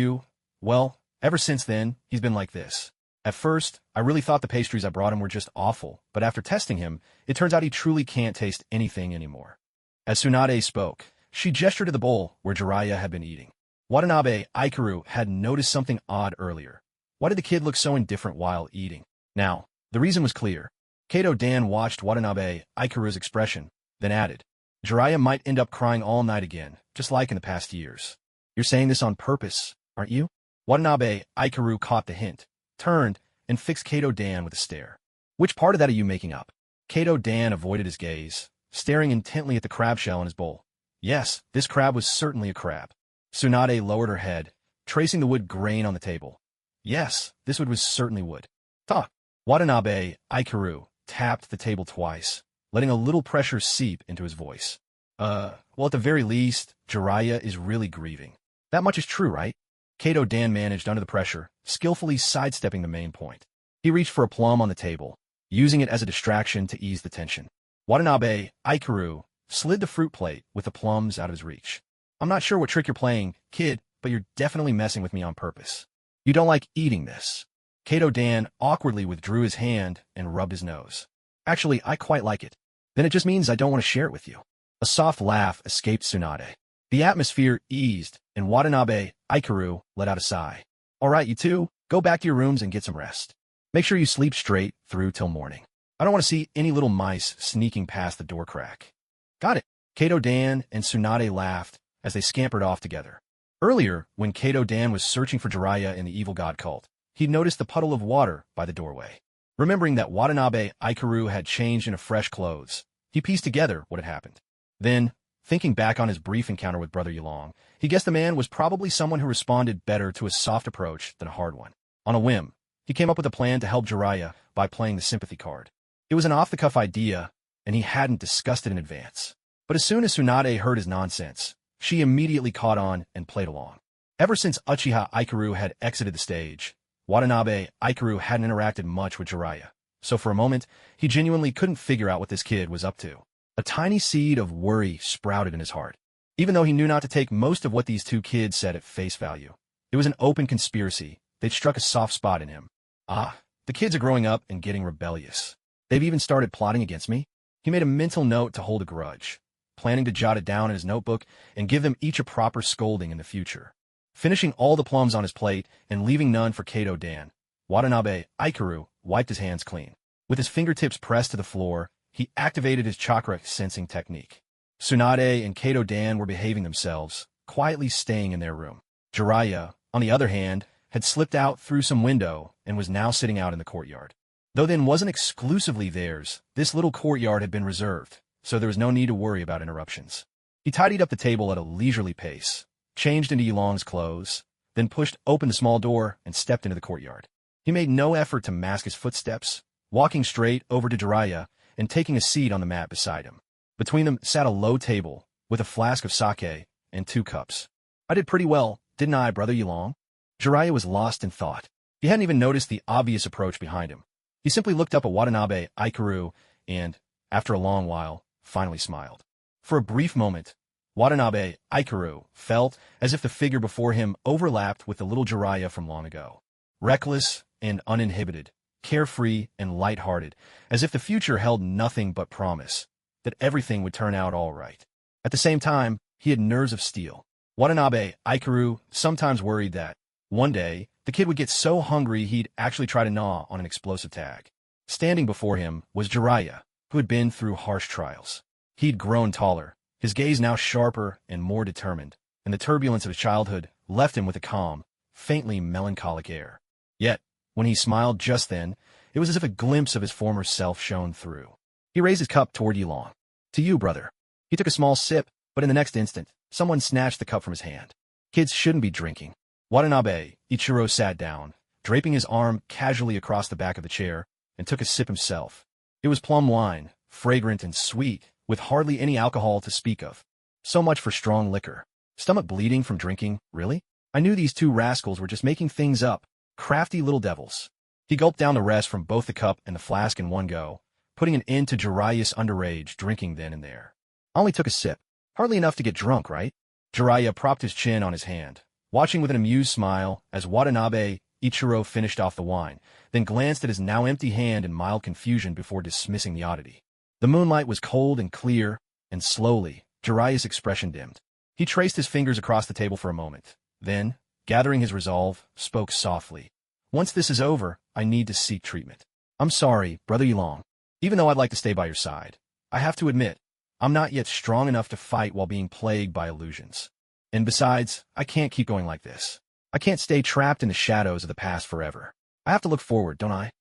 then, he's been like this. At first, I really thought the pastries I brought him were just awful, but after testing him, it turns out he truly can't taste anything anymore." As Tsunade spoke, she gestured to the bowl where Jiraiya had been eating. Watanabe Ikaru had noticed something odd earlier. Why did the kid look so indifferent while eating? Now, the reason was clear. Kato Dan watched Watanabe Ikaru's expression, then added, "Jiraiya might end up crying all night again, just like in the past years. You're saying this on purpose, aren't you?" Watanabe Ikaru caught the hint, turned, and fixed Kato Dan with a stare. "Which part of that are you making up?" Kato Dan avoided his gaze, staring intently at the crab shell in his bowl. Yes, this crab was certainly a crab. Tsunade lowered her head, tracing the wood grain on the table. Yes, this wood was certainly wood. "Ta!" Watanabe Ikaru tapped the table twice, letting a little pressure seep into his voice. Well, at the very least, Jiraiya is really grieving. That much is true, right?" Kato Dan managed under the pressure, skillfully sidestepping the main point. He reached for a plum on the table, using it as a distraction to ease the tension. Watanabe Ikaru slid the fruit plate with the plums out of his reach. "I'm not sure what trick you're playing, kid, but you're definitely messing with me on purpose. You don't like eating this." Kato Dan awkwardly withdrew his hand and rubbed his nose. "Actually, I quite like it. Then it just means I don't want to share it with you." A soft laugh escaped Tsunade. The atmosphere eased, and Watanabe Ikaru let out a sigh. "All right, you two, go back to your rooms and get some rest. Make sure you sleep straight through till morning. I don't want to see any little mice sneaking past the door crack." "Got it." Kato Dan and Tsunade laughed as they scampered off together. Earlier, when Kato Dan was searching for Jiraiya in the evil god cult, he'd noticed the puddle of water by the doorway. Remembering that Watanabe Ikaru had changed into fresh clothes, he pieced together what had happened. Then, thinking back on his brief encounter with Brother Yulong, he guessed the man was probably someone who responded better to a soft approach than a hard one. On a whim, he came up with a plan to help Jiraiya by playing the sympathy card. It was an off-the-cuff idea, and he hadn't discussed it in advance. But as soon as Tsunade heard his nonsense, she immediately caught on and played along. Ever since Uchiha Ikaru had exited the stage, Watanabe Ikaru hadn't interacted much with Jiraiya, so for a moment, he genuinely couldn't figure out what this kid was up to. A tiny seed of worry sprouted in his heart, even though he knew not to take most of what these two kids said at face value. It was an open conspiracy. They'd struck a soft spot in him. Ah, the kids are growing up and getting rebellious. They've even started plotting against me. He made a mental note to hold a grudge, planning to jot it down in his notebook and give them each a proper scolding in the future. Finishing all the plums on his plate and leaving none for Kato Dan, Watanabe Ikaru wiped his hands clean. With his fingertips pressed to the floor, he activated his chakra sensing technique. Tsunade and Kato Dan were behaving themselves, quietly staying in their room. Jiraiya, on the other hand, had slipped out through some window and was now sitting out in the courtyard. Though then wasn't exclusively theirs, this little courtyard had been reserved, so there was no need to worry about interruptions. He tidied up the table at a leisurely pace, changed into Yulong's clothes, then pushed open the small door and stepped into the courtyard. He made no effort to mask his footsteps, walking straight over to Jiraiya and taking a seat on the mat beside him. Between them sat a low table with a flask of sake and 2 cups. I did pretty well, didn't I, Brother Yulong? Jiraiya was lost in thought. He hadn't even noticed the obvious approach behind him. He simply looked up at Watanabe Ikaru and, after a long while, finally smiled. For a brief moment, Watanabe Ikaru felt as if the figure before him overlapped with the little Jiraiya from long ago. Reckless and uninhibited, carefree and light-hearted, as if the future held nothing but promise, that everything would turn out all right. At the same time, he had nerves of steel. Watanabe Ikaru sometimes worried that, one day, the kid would get so hungry he'd actually try to gnaw on an explosive tag. Standing before him was Jiraiya, who had been through harsh trials. He'd grown taller, his gaze now sharper and more determined, and the turbulence of his childhood left him with a calm, faintly melancholic air. Yet, when he smiled just then, it was as if a glimpse of his former self shone through. He raised his cup toward Yulong. To you, brother. He took a small sip, but in the next instant, someone snatched the cup from his hand. Kids shouldn't be drinking. Watanabe Ichiro sat down, draping his arm casually across the back of the chair, and took a sip himself. It was plum wine, fragrant and sweet, with hardly any alcohol to speak of. So much for strong liquor. Stomach bleeding from drinking, really? I knew these two rascals were just making things up, crafty little devils. He gulped down the rest from both the cup and the flask in one go, putting an end to Jiraiya's underage drinking then and there. I only took a sip. Hardly enough to get drunk, right? Jiraiya propped his chin on his hand, watching with an amused smile as Watanabe Ichiro finished off the wine, then glanced at his now empty hand in mild confusion before dismissing the oddity. The moonlight was cold and clear, and slowly, Jiraiya's expression dimmed. He traced his fingers across the table for a moment, then, gathering his resolve, spoke softly. Once this is over, I need to seek treatment. I'm sorry, Brother Yulong. Even though I'd like to stay by your side, I have to admit, I'm not yet strong enough to fight while being plagued by illusions. And besides, I can't keep going like this. I can't stay trapped in the shadows of the past forever. I have to look forward, don't I?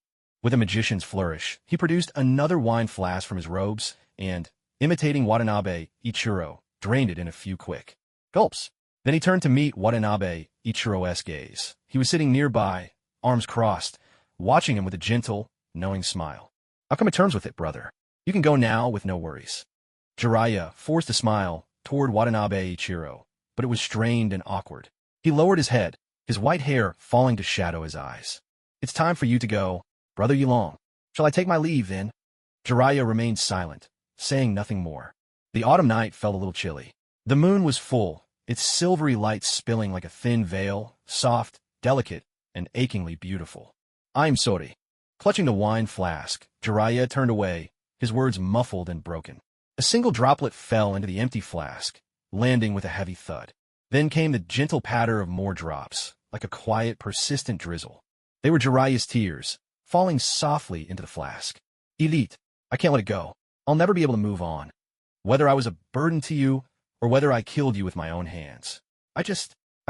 With a magician's flourish, he produced another wine flask from his robes and, imitating Watanabe Ichiro, drained it in a few quick gulps. Then he turned to meet Watanabe Ichiro's gaze. He was sitting nearby, arms crossed, watching him with a gentle, knowing smile. I'll come to terms with it, brother. You can go now with no worries. Jiraiya forced a smile toward Watanabe Ichiro, but it was strained and awkward. He lowered his head, his white hair falling to shadow his eyes. It's time for you to go, Brother Yulong. Shall I take my leave, then? Jiraiya remained silent, saying nothing more. The autumn night felt a little chilly. The moon was full, its silvery light spilling like a thin veil, soft, delicate, and achingly beautiful. I'm sorry. Clutching the wine flask, Jiraiya turned away, his words muffled and broken. A single droplet fell into the empty flask, landing with a heavy thud. Then came the gentle patter of more drops, like a quiet, persistent drizzle. They were Jiraiya's tears, falling softly into the flask. Elite, I can't let it go. I'll never be able to move on. Whether I was a burden to you, or whether I killed you with my own hands. I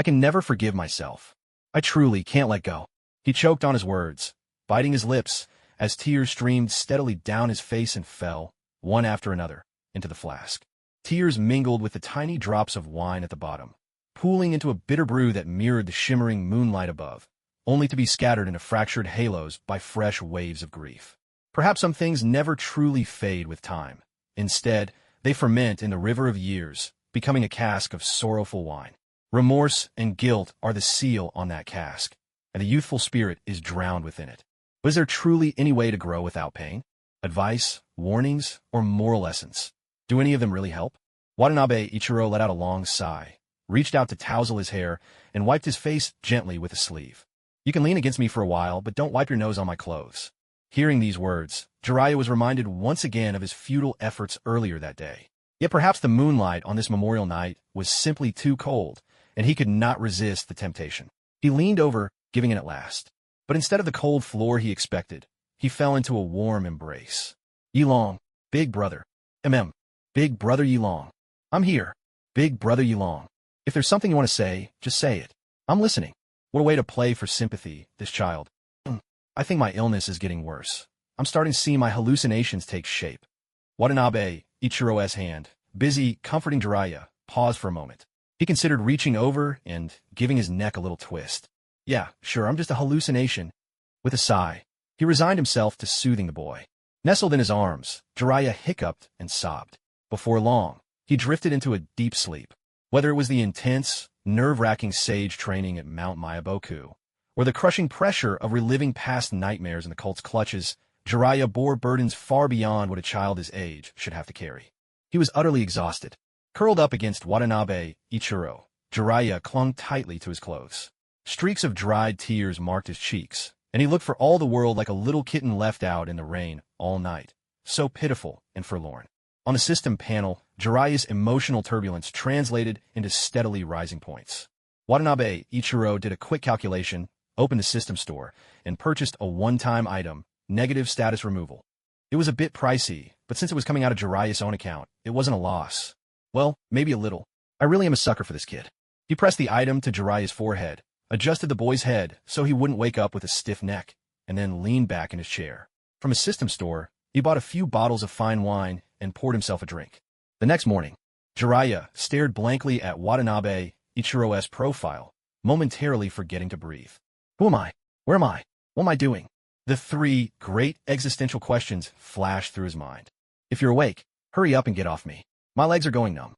can never forgive myself. I truly can't let go. He choked on his words, biting his lips, as tears streamed steadily down his face and fell, one after another, into the flask. Tears mingled with the tiny drops of wine at the bottom, pooling into a bitter brew that mirrored the shimmering moonlight above, only to be scattered into fractured halos by fresh waves of grief. Perhaps some things never truly fade with time. Instead, they ferment in the river of years, becoming a cask of sorrowful wine. Remorse and guilt are the seal on that cask, and the youthful spirit is drowned within it. But is there truly any way to grow without pain? Advice, warnings, or moral lessons? Do any of them really help? Watanabe Ichiro let out a long sigh, reached out to tousle his hair, and wiped his face gently with a sleeve. You can lean against me for a while, but don't wipe your nose on my clothes. Hearing these words, Jiraiya was reminded once again of his futile efforts earlier that day. Yet perhaps the moonlight on this memorial night was simply too cold, and he could not resist the temptation. He leaned over, giving in at last. But instead of the cold floor he expected, he fell into a warm embrace. Yilong, big brother. Big brother Yilong. I'm here. Big brother Yilong. If there's something you want to say, just say it. I'm listening. What a way to play for sympathy, this child. I think my illness is getting worse. I'm starting to see my hallucinations take shape. Watanabe, Ichiro's hand, busy comforting Jiraiya, paused for a moment. He considered reaching over and giving his neck a little twist. Yeah, sure, I'm just a hallucination. With a sigh, he resigned himself to soothing the boy. Nestled in his arms, Jiraiya hiccuped and sobbed. Before long, he drifted into a deep sleep. Whether it was the intense, nerve-wracking sage training at Mount Myaboku, or the crushing pressure of reliving past nightmares in the cult's clutches, Jiraiya bore burdens far beyond what a child his age should have to carry. He was utterly exhausted. Curled up against Watanabe Ichiro, Jiraiya clung tightly to his clothes. Streaks of dried tears marked his cheeks, and he looked for all the world like a little kitten left out in the rain all night, so pitiful and forlorn. On the system panel, Jiraiya's emotional turbulence translated into steadily rising points. Watanabe Ichiro did a quick calculation, opened the system store, and purchased a one-time item, negative status removal. It was a bit pricey, but since it was coming out of Jiraiya's own account, it wasn't a loss. Well, maybe a little. I really am a sucker for this kid. He pressed the item to Jiraiya's forehead, adjusted the boy's head so he wouldn't wake up with a stiff neck, and then leaned back in his chair. From a system store, he bought a few bottles of fine wine and poured himself a drink. The next morning, Jiraiya stared blankly at Watanabe Ichiro's profile, momentarily forgetting to breathe. Who am I? Where am I? What am I doing? The three great existential questions flashed through his mind. If you're awake, hurry up and get off me. My legs are going numb.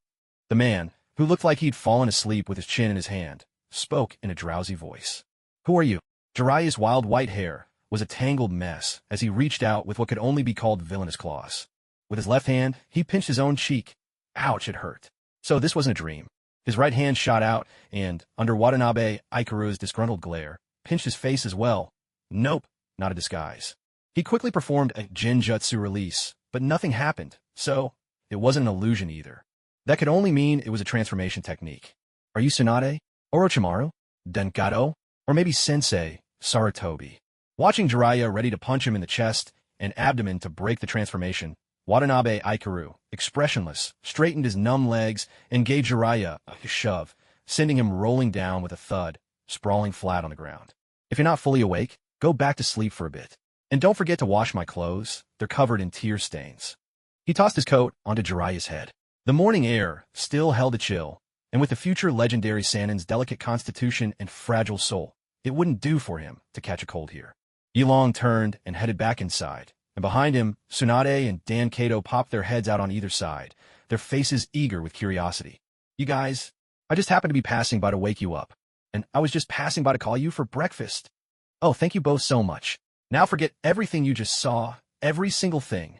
The man, who looked like he'd fallen asleep with his chin in his hand, spoke in a drowsy voice. Who are you? Jiraiya's wild white hair was a tangled mess as he reached out with what could only be called villainous claws. With his left hand, he pinched his own cheek. Ouch, it hurt. So this wasn't a dream. His right hand shot out and, under Watanabe Ikaru's disgruntled glare, pinched his face as well. Nope, not a disguise. He quickly performed a genjutsu release, but nothing happened, so it wasn't an illusion either. That could only mean it was a transformation technique. Are you Tsunade? Orochimaru? Denkado? Or maybe Sensei Sarutobi? Watching Jiraiya ready to punch him in the chest and abdomen to break the transformation, Watanabe Ikaru, expressionless, straightened his numb legs and gave Jiraiya a shove, sending him rolling down with a thud, sprawling flat on the ground. If you're not fully awake, go back to sleep for a bit. And don't forget to wash my clothes. They're covered in tear stains. He tossed his coat onto Jiraiya's head. The morning air still held a chill, and with the future legendary Sannin's delicate constitution and fragile soul, it wouldn't do for him to catch a cold here. Yilong turned and headed back inside, and behind him, Tsunade and Dan Kato popped their heads out on either side, their faces eager with curiosity. You guys, I just happened to be passing by to wake you up, and I was just passing by to call you for breakfast. Oh, thank you both so much. Now forget everything you just saw, every single thing.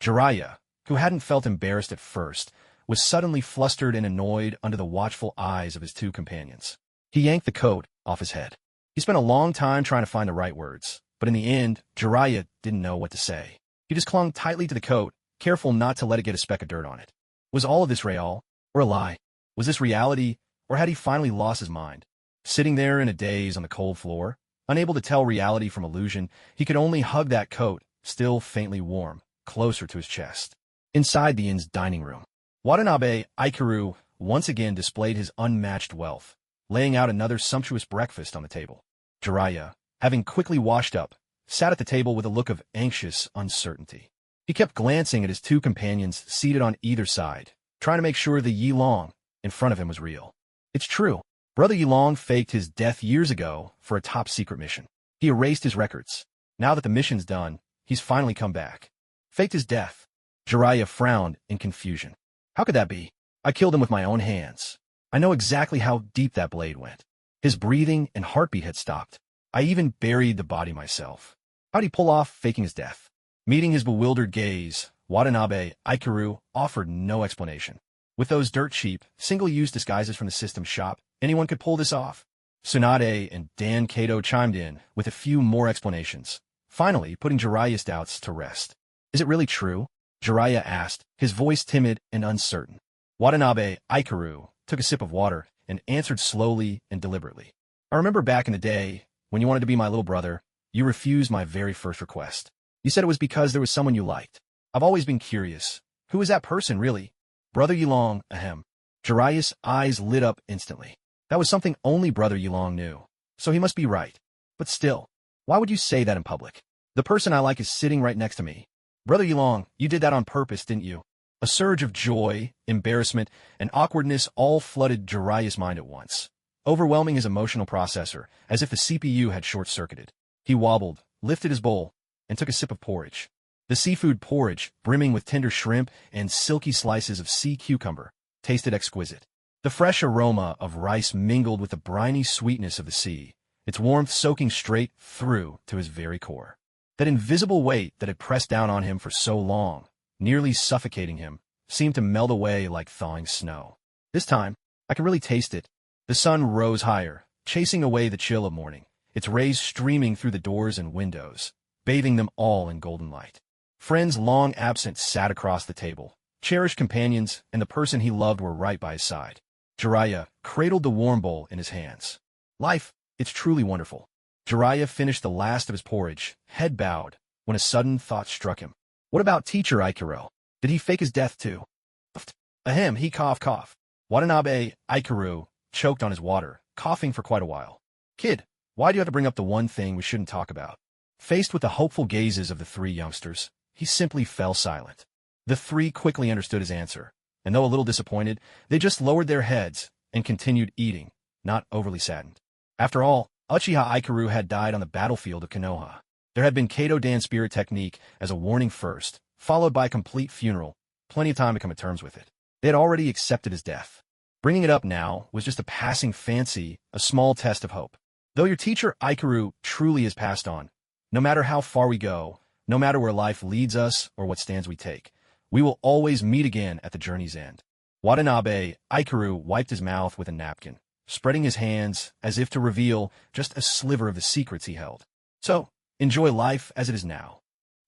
Jiraiya, who hadn't felt embarrassed at first, was suddenly flustered and annoyed under the watchful eyes of his two companions. He yanked the coat off his head. He spent a long time trying to find the right words, but in the end, Jiraiya didn't know what to say. He just clung tightly to the coat, careful not to let it get a speck of dirt on it. Was all of this real, or a lie? Was this reality, or had he finally lost his mind? Sitting there in a daze on the cold floor, unable to tell reality from illusion, he could only hug that coat, still faintly warm, closer to his chest. Inside the inn's dining room, Watanabe Ikaru once again displayed his unmatched wealth, laying out another sumptuous breakfast on the table. Jiraiya, having quickly washed up, sat at the table with a look of anxious uncertainty. He kept glancing at his two companions seated on either side, trying to make sure the Yilong in front of him was real. It's true. Brother Yilong faked his death years ago for a top-secret mission. He erased his records. Now that the mission's done, he's finally come back. Faked his death. Jiraiya frowned in confusion. How could that be? I killed him with my own hands. I know exactly how deep that blade went. His breathing and heartbeat had stopped. I even buried the body myself. How'd he pull off faking his death? Meeting his bewildered gaze, Watanabe Aikaru offered no explanation. With those dirt-cheap, single-use disguises from the system shop, anyone could pull this off. Tsunade and Dan Kato chimed in with a few more explanations, finally putting Jiraiya's doubts to rest. Is it really true? Jiraiya asked, his voice timid and uncertain. Watanabe Aikaru took a sip of water and answered slowly and deliberately. I remember back in the day, when you wanted to be my little brother, you refused my very first request. You said it was because there was someone you liked. I've always been curious. Who is that person, really? Brother Yulong, ahem. Jiraiya's eyes lit up instantly. That was something only Brother Yulong knew. So he must be right. But still, why would you say that in public? The person I like is sitting right next to me. Brother Yulong, you did that on purpose, didn't you? A surge of joy, embarrassment, and awkwardness all flooded Jiraiya's mind at once, overwhelming his emotional processor as if the CPU had short-circuited. He wobbled, lifted his bowl, and took a sip of porridge. The seafood porridge, brimming with tender shrimp and silky slices of sea cucumber, tasted exquisite. The fresh aroma of rice mingled with the briny sweetness of the sea, its warmth soaking straight through to his very core. That invisible weight that had pressed down on him for so long, nearly suffocating him, seemed to melt away like thawing snow. This time, I could really taste it. The sun rose higher, chasing away the chill of morning, its rays streaming through the doors and windows, bathing them all in golden light. Friends long absent sat across the table. Cherished companions and the person he loved were right by his side. Jiraiya cradled the warm bowl in his hands. Life, it's truly wonderful. Jiraiya finished the last of his porridge, head bowed, when a sudden thought struck him. What about Teacher Aikaru? Did he fake his death too? Ahem, he cough. Watanabe Aikaru choked on his water, coughing for quite a while. Kid, why do you have to bring up the one thing we shouldn't talk about? Faced with the hopeful gazes of the three youngsters, he simply fell silent. The three quickly understood his answer, and though a little disappointed, they just lowered their heads and continued eating, not overly saddened. After all, Uchiha Aikaru had died on the battlefield of Konoha. There had been Kato Dan spirit technique as a warning first, followed by a complete funeral, plenty of time to come to terms with it. They had already accepted his death. Bringing it up now was just a passing fancy, a small test of hope. Though your teacher Aikaru truly has passed on, no matter how far we go, no matter where life leads us or what stands we take, we will always meet again at the journey's end. Watanabe Aikaru wiped his mouth with a napkin, spreading his hands as if to reveal just a sliver of the secrets he held. So, enjoy life as it is now.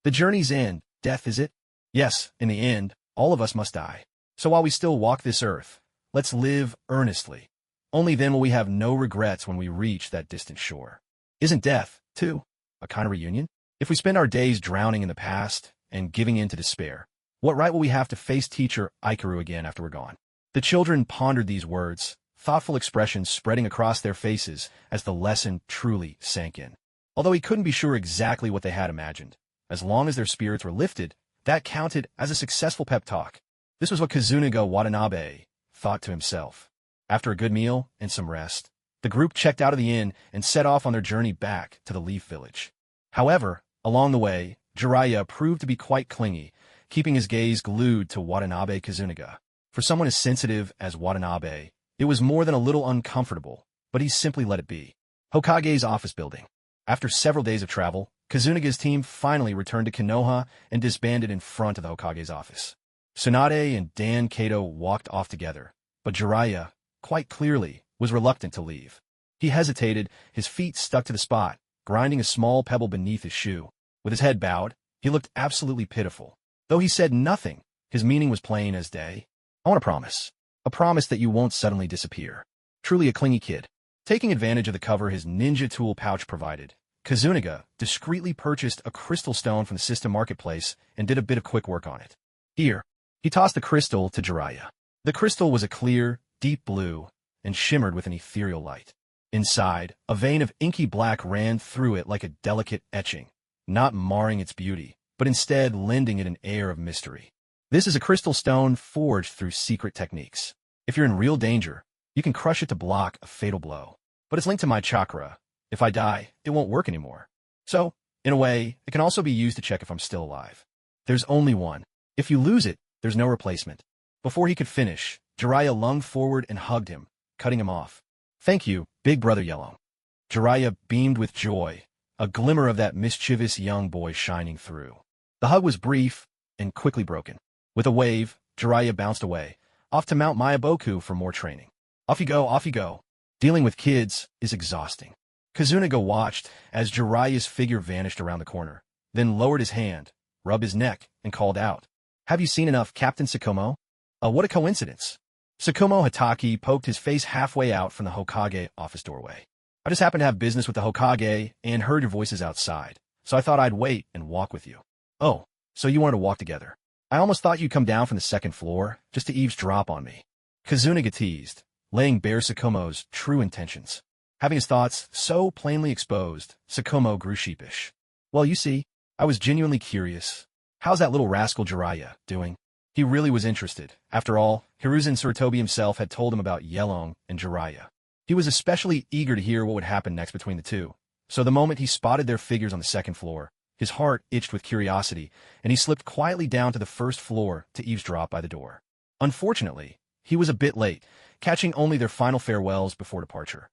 The journey's end, death is it? Yes, in the end, all of us must die. So while we still walk this earth, let's live earnestly. Only then will we have no regrets when we reach that distant shore. Isn't death, too, a kind of reunion? If we spend our days drowning in the past and giving in to despair, what right will we have to face Teacher Aikaru again after we're gone? The children pondered these words, thoughtful expressions spreading across their faces as the lesson truly sank in. Although he couldn't be sure exactly what they had imagined, as long as their spirits were lifted, that counted as a successful pep talk. This was what Kazuniga Watanabe thought to himself. After a good meal and some rest, the group checked out of the inn and set off on their journey back to the Leaf Village. However, along the way, Jiraiya proved to be quite clingy, keeping his gaze glued to Watanabe Kazuniga. For someone as sensitive as Watanabe, it was more than a little uncomfortable, but he simply let it be. Hokage's office building. After several days of travel, Kazuniga's team finally returned to Konoha and disbanded in front of the Hokage's office. Tsunade and Dan Kato walked off together, but Jiraiya, quite clearly, was reluctant to leave. He hesitated, his feet stuck to the spot, grinding a small pebble beneath his shoe. With his head bowed, he looked absolutely pitiful. Though he said nothing, his meaning was plain as day. I want a promise. A promise that you won't suddenly disappear. Truly a clingy kid. Taking advantage of the cover his ninja tool pouch provided, Kazuniga discreetly purchased a crystal stone from the system marketplace and did a bit of quick work on it. Here, he tossed the crystal to Jiraiya. The crystal was a clear, deep blue and shimmered with an ethereal light. Inside, a vein of inky black ran through it like a delicate etching, not marring its beauty, but instead lending it an air of mystery. This is a crystal stone forged through secret techniques. If you're in real danger, you can crush it to block a fatal blow. But it's linked to my chakra. If I die, it won't work anymore. So, in a way, it can also be used to check if I'm still alive. There's only one. If you lose it, there's no replacement. Before he could finish, Jiraiya lunged forward and hugged him, cutting him off. "Thank you, big brother Yellow." Jiraiya beamed with joy, a glimmer of that mischievous young boy shining through. The hug was brief and quickly broken. With a wave, Jiraiya bounced away, off to Mount Mayaboku for more training. Off you go, off you go. Dealing with kids is exhausting. Kazunaga watched as Jiraiya's figure vanished around the corner, then lowered his hand, rubbed his neck, and called out, "Have you seen enough, Captain Tsukumo?" What a coincidence. Tsukumo Hatake poked his face halfway out from the Hokage office doorway. "I just happened to have business with the Hokage and heard your voices outside, so I thought I'd wait and walk with you." "Oh, so you wanted to walk together. I almost thought you'd come down from the second floor just to eavesdrop on me." Kazunaga teased, laying bare Tsukumo's true intentions. Having his thoughts so plainly exposed, Tsukumo grew sheepish. "Well, you see, I was genuinely curious. How's that little rascal Jiraiya doing?" He really was interested. After all, Hiruzen Sarutobi himself had told him about Yelong and Jiraiya. He was especially eager to hear what would happen next between the two, so the moment he spotted their figures on the second floor, his heart itched with curiosity, and he slipped quietly down to the first floor to eavesdrop by the door. Unfortunately, he was a bit late, catching only their final farewells before departure.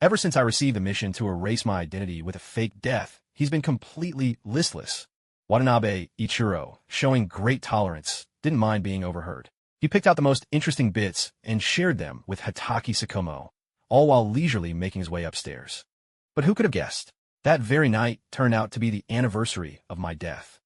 Ever since I received the mission to erase my identity with a fake death, he's been completely listless. Watanabe Ichiro, showing great tolerance, didn't mind being overheard. He picked out the most interesting bits and shared them with Hatake Tsukumo, all while leisurely making his way upstairs. But who could have guessed? That very night turned out to be the anniversary of my death.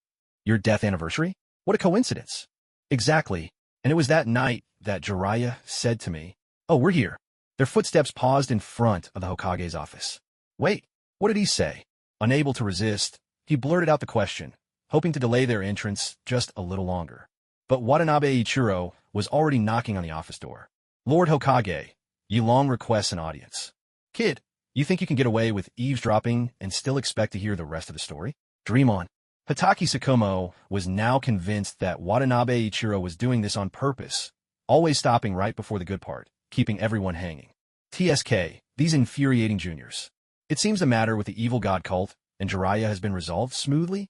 Your death anniversary? What a coincidence. Exactly, and it was that night that Jiraiya said to me, "Oh, we're here." Their footsteps paused in front of the Hokage's office. "Wait, what did he say?" Unable to resist, he blurted out the question, hoping to delay their entrance just a little longer. But Watanabe Ichiro was already knocking on the office door. "Lord Hokage, Yelong requests an audience." "Kid, you think you can get away with eavesdropping and still expect to hear the rest of the story? Dream on." Hatake Tsukumo was now convinced that Watanabe Ichiro was doing this on purpose, always stopping right before the good part, keeping everyone hanging. TSK, these infuriating juniors. It seems the matter with the evil god cult and Jiraiya has been resolved smoothly.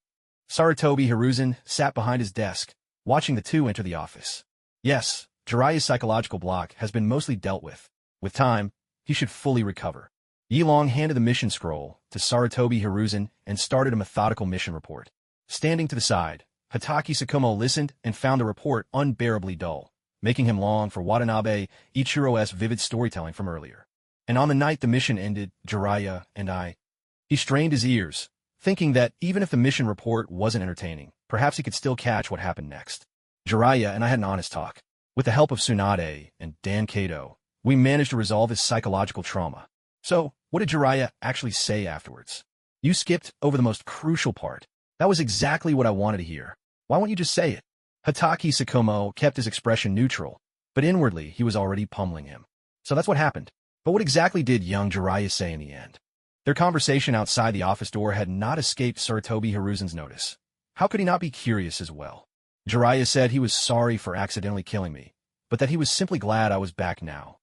Sarutobi Hiruzen sat behind his desk, watching the two enter the office. Yes, Jiraiya's psychological block has been mostly dealt with. With time, he should fully recover. Yelong handed the mission scroll to Sarutobi Hiruzen and started a methodical mission report. Standing to the side, Hatake Tsukumo listened and found the report unbearably dull, making him long for Watanabe Ichiro's vivid storytelling from earlier. And on the night the mission ended, Jiraiya and I. He strained his ears, thinking that even if the mission report wasn't entertaining, perhaps he could still catch what happened next. Jiraiya and I had an honest talk. With the help of Tsunade and Dan Kato, we managed to resolve his psychological trauma. So, what did Jiraiya actually say afterwards? "You skipped over the most crucial part. That was exactly what I wanted to hear. Why won't you just say it?" Hatake Tsukumo kept his expression neutral, but inwardly he was already pummeling him. So that's what happened. But what exactly did young Jiraiya say in the end? Their conversation outside the office door had not escaped Sarutobi Hiruzen's notice. How could he not be curious as well? Jiraiya said he was sorry for accidentally killing me, but that he was simply glad I was back now.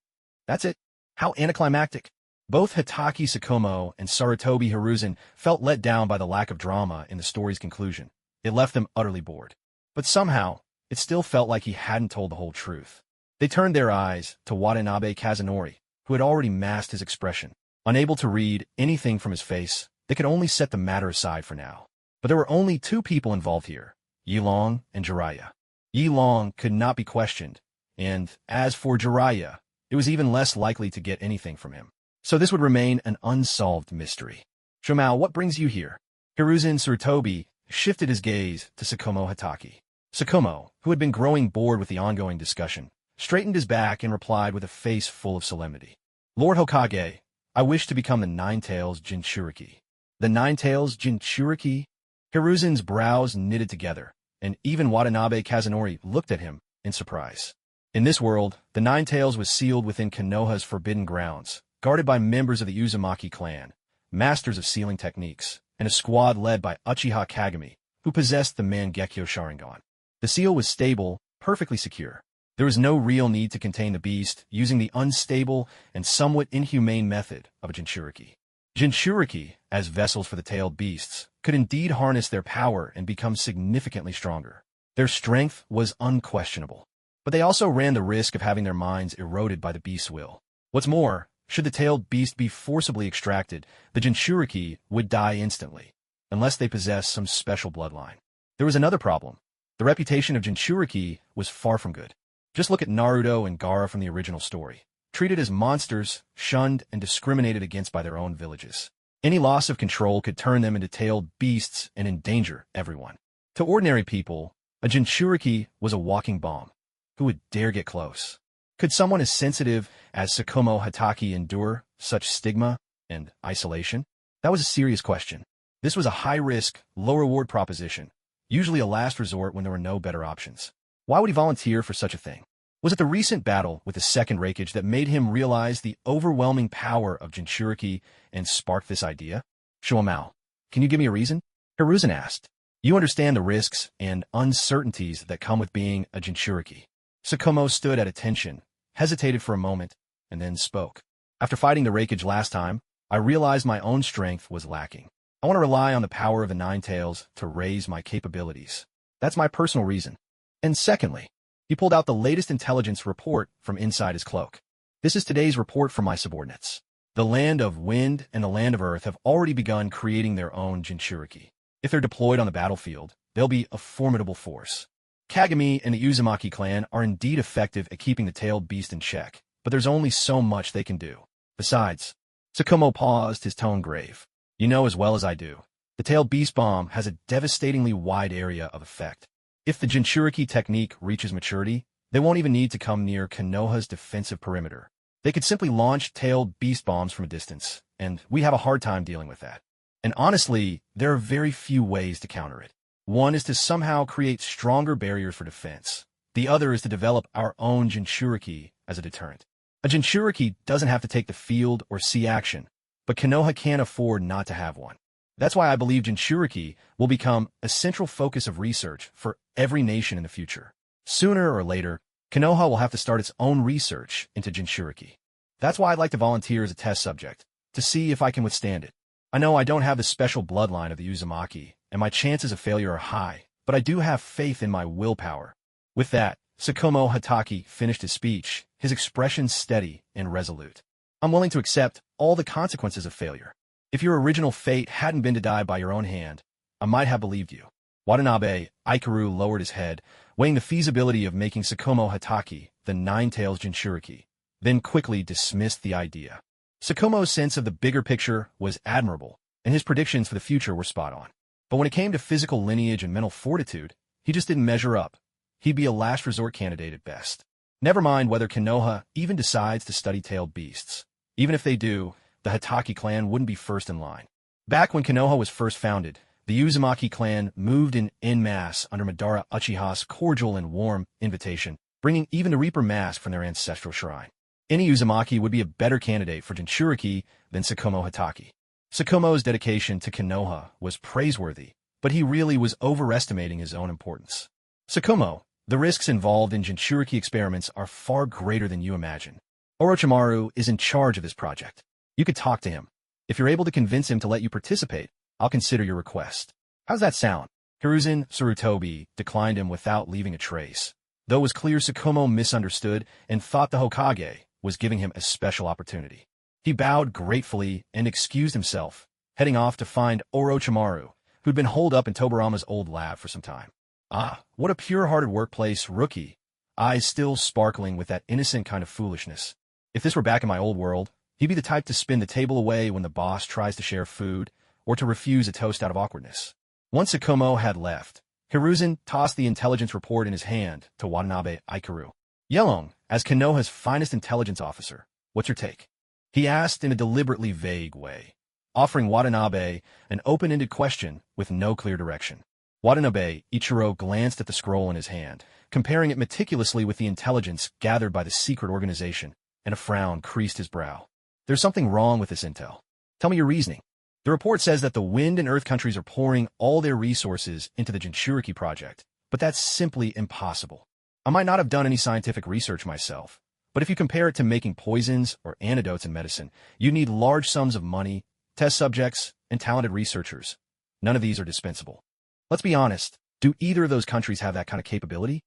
That's it. How anticlimactic. Both Hatake Tsukumo and Sarutobi Hiruzen felt let down by the lack of drama in the story's conclusion. It left them utterly bored. But somehow, it still felt like he hadn't told the whole truth. They turned their eyes to Watanabe Kazunori, who had already masked his expression. Unable to read anything from his face, they could only set the matter aside for now. But there were only two people involved here, Yelong and Jiraiya. Yelong could not be questioned, and as for Jiraiya, it was even less likely to get anything from him. So this would remain an unsolved mystery. "Shomao, what brings you here?" Hiruzen Sarutobi shifted his gaze to Tsukumo Hatake. Tsukumo, who had been growing bored with the ongoing discussion, straightened his back and replied with a face full of solemnity. "Lord Hokage, I wish to become the Nine-Tails Jinchuriki." The Nine-Tails Jinchuriki? Hiruzen's brows knitted together, and even Watanabe Kazunori looked at him in surprise. In this world, the Nine-Tails was sealed within Konoha's forbidden grounds, guarded by members of the Uzumaki clan, masters of sealing techniques, and a squad led by Uchiha Kagami, who possessed the Mangekyo Sharingan. The seal was stable, perfectly secure. There was no real need to contain the beast using the unstable and somewhat inhumane method of a Jinchuriki. Jinchuriki, as vessels for the tailed beasts, could indeed harness their power and become significantly stronger. Their strength was unquestionable, but they also ran the risk of having their minds eroded by the beast's will. What's more, should the tailed beast be forcibly extracted, the Jinchuriki would die instantly, unless they possess some special bloodline. There was another problem. The reputation of Jinchuriki was far from good. Just look at Naruto and Gaara from the original story. Treated as monsters, shunned and discriminated against by their own villages. Any loss of control could turn them into tailed beasts and endanger everyone. To ordinary people, a Jinchuriki was a walking bomb. Who would dare get close? Could someone as sensitive as Tsukumo Hatake endure such stigma and isolation? That was a serious question. This was a high-risk, low-reward proposition, usually a last resort when there were no better options. Why would he volunteer for such a thing? Was it the recent battle with the second Raikage that made him realize the overwhelming power of Jinchuriki and sparked this idea? Shuamao, can you give me a reason? Hiruzen asked. You understand the risks and uncertainties that come with being a Jinchuriki. Tsukumo stood at attention, hesitated for a moment, and then spoke. After fighting the Raikage last time, I realized my own strength was lacking. I want to rely on the power of the Nine Tails to raise my capabilities. That's my personal reason. And secondly, he pulled out the latest intelligence report from inside his cloak. This is today's report from my subordinates. The land of wind and the land of earth have already begun creating their own Jinchuriki. If they're deployed on the battlefield, they'll be a formidable force. Kagami and the Uzumaki clan are indeed effective at keeping the tailed beast in check, but there's only so much they can do. Besides, Tsukumo paused, his tone grave. You know as well as I do, the tailed beast bomb has a devastatingly wide area of effect. If the Jinchuriki technique reaches maturity, they won't even need to come near Konoha's defensive perimeter. They could simply launch tailed beast bombs from a distance, and we have a hard time dealing with that. And honestly, there are very few ways to counter it. One is to somehow create stronger barriers for defense. The other is to develop our own Jinchuriki as a deterrent. A Jinchuriki doesn't have to take the field or see action, but Konoha can't afford not to have one. That's why I believe Jinchuriki will become a central focus of research for every nation in the future. Sooner or later, Konoha will have to start its own research into Jinchuriki. That's why I'd like to volunteer as a test subject, to see if I can withstand it. I know I don't have the special bloodline of the Uzumaki, and my chances of failure are high, but I do have faith in my willpower. With that, Tsukumo Hatake finished his speech, his expression steady and resolute. I'm willing to accept all the consequences of failure. If your original fate hadn't been to die by your own hand, I might have believed you. Watanabe Ikaru lowered his head, weighing the feasibility of making Tsukumo Hatake the Nine-Tails Jinchuriki, then quickly dismissed the idea. Tsukumo's sense of the bigger picture was admirable, and his predictions for the future were spot on. But when it came to physical lineage and mental fortitude, he just didn't measure up. He'd be a last resort candidate at best. Never mind whether Konoha even decides to study tailed beasts. Even if they do, the Hatake clan wouldn't be first in line. Back when Konoha was first founded, the Uzumaki clan moved in masse under Madara Uchiha's cordial and warm invitation, bringing even the Reaper mask from their ancestral shrine. Any Uzumaki would be a better candidate for Jinchuriki than Tsukumo Hatake. Tsukumo's dedication to Konoha was praiseworthy, but he really was overestimating his own importance. Tsukumo, the risks involved in Jinchuriki experiments are far greater than you imagine. Orochimaru is in charge of this project. You could talk to him. If you're able to convince him to let you participate, I'll consider your request. How's that sound? Hiruzen Sarutobi declined him without leaving a trace, though it was clear Tsukumo misunderstood and thought the Hokage was giving him a special opportunity. He bowed gratefully and excused himself, heading off to find Orochimaru, who'd been holed up in Tobarama's old lab for some time. Ah, what a pure-hearted workplace rookie, eyes still sparkling with that innocent kind of foolishness. If this were back in my old world, he'd be the type to spin the table away when the boss tries to share food, or to refuse a toast out of awkwardness. Once Tsukumo had left, Hiruzen tossed the intelligence report in his hand to Watanabe Ikaru. Yelong, as Konoha's finest intelligence officer, what's your take? He asked in a deliberately vague way, offering Watanabe an open-ended question with no clear direction. Watanabe Ichiro glanced at the scroll in his hand, comparing it meticulously with the intelligence gathered by the secret organization, and a frown creased his brow. There's something wrong with this intel. Tell me your reasoning. The report says that the wind and earth countries are pouring all their resources into the Jinchuriki project, but that's simply impossible. I might not have done any scientific research myself, but if you compare it to making poisons or antidotes in medicine, you need large sums of money, test subjects, and talented researchers. None of these are dispensable. Let's be honest, do either of those countries have that kind of capability?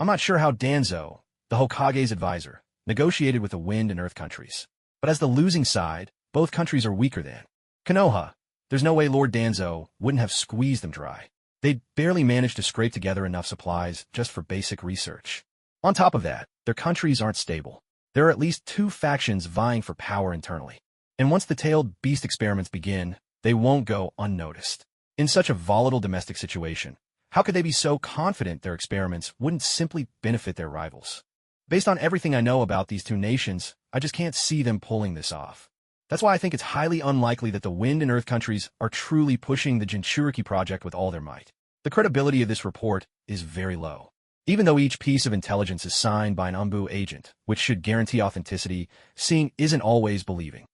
I'm not sure how Danzo, the Hokage's advisor, negotiated with the wind and earth countries. But as the losing side, both countries are weaker than Konoha. There's no way Lord Danzo wouldn't have squeezed them dry. They'd barely managed to scrape together enough supplies just for basic research. On top of that, their countries aren't stable. There are at least two factions vying for power internally. And once the tailed beast experiments begin, they won't go unnoticed. In such a volatile domestic situation, how could they be so confident their experiments wouldn't simply benefit their rivals? Based on everything I know about these two nations, I just can't see them pulling this off. That's why I think it's highly unlikely that the Wind and Earth countries are truly pushing the Jinchuriki project with all their might. The credibility of this report is very low. Even though each piece of intelligence is signed by an Umbu agent, which should guarantee authenticity, seeing isn't always believing.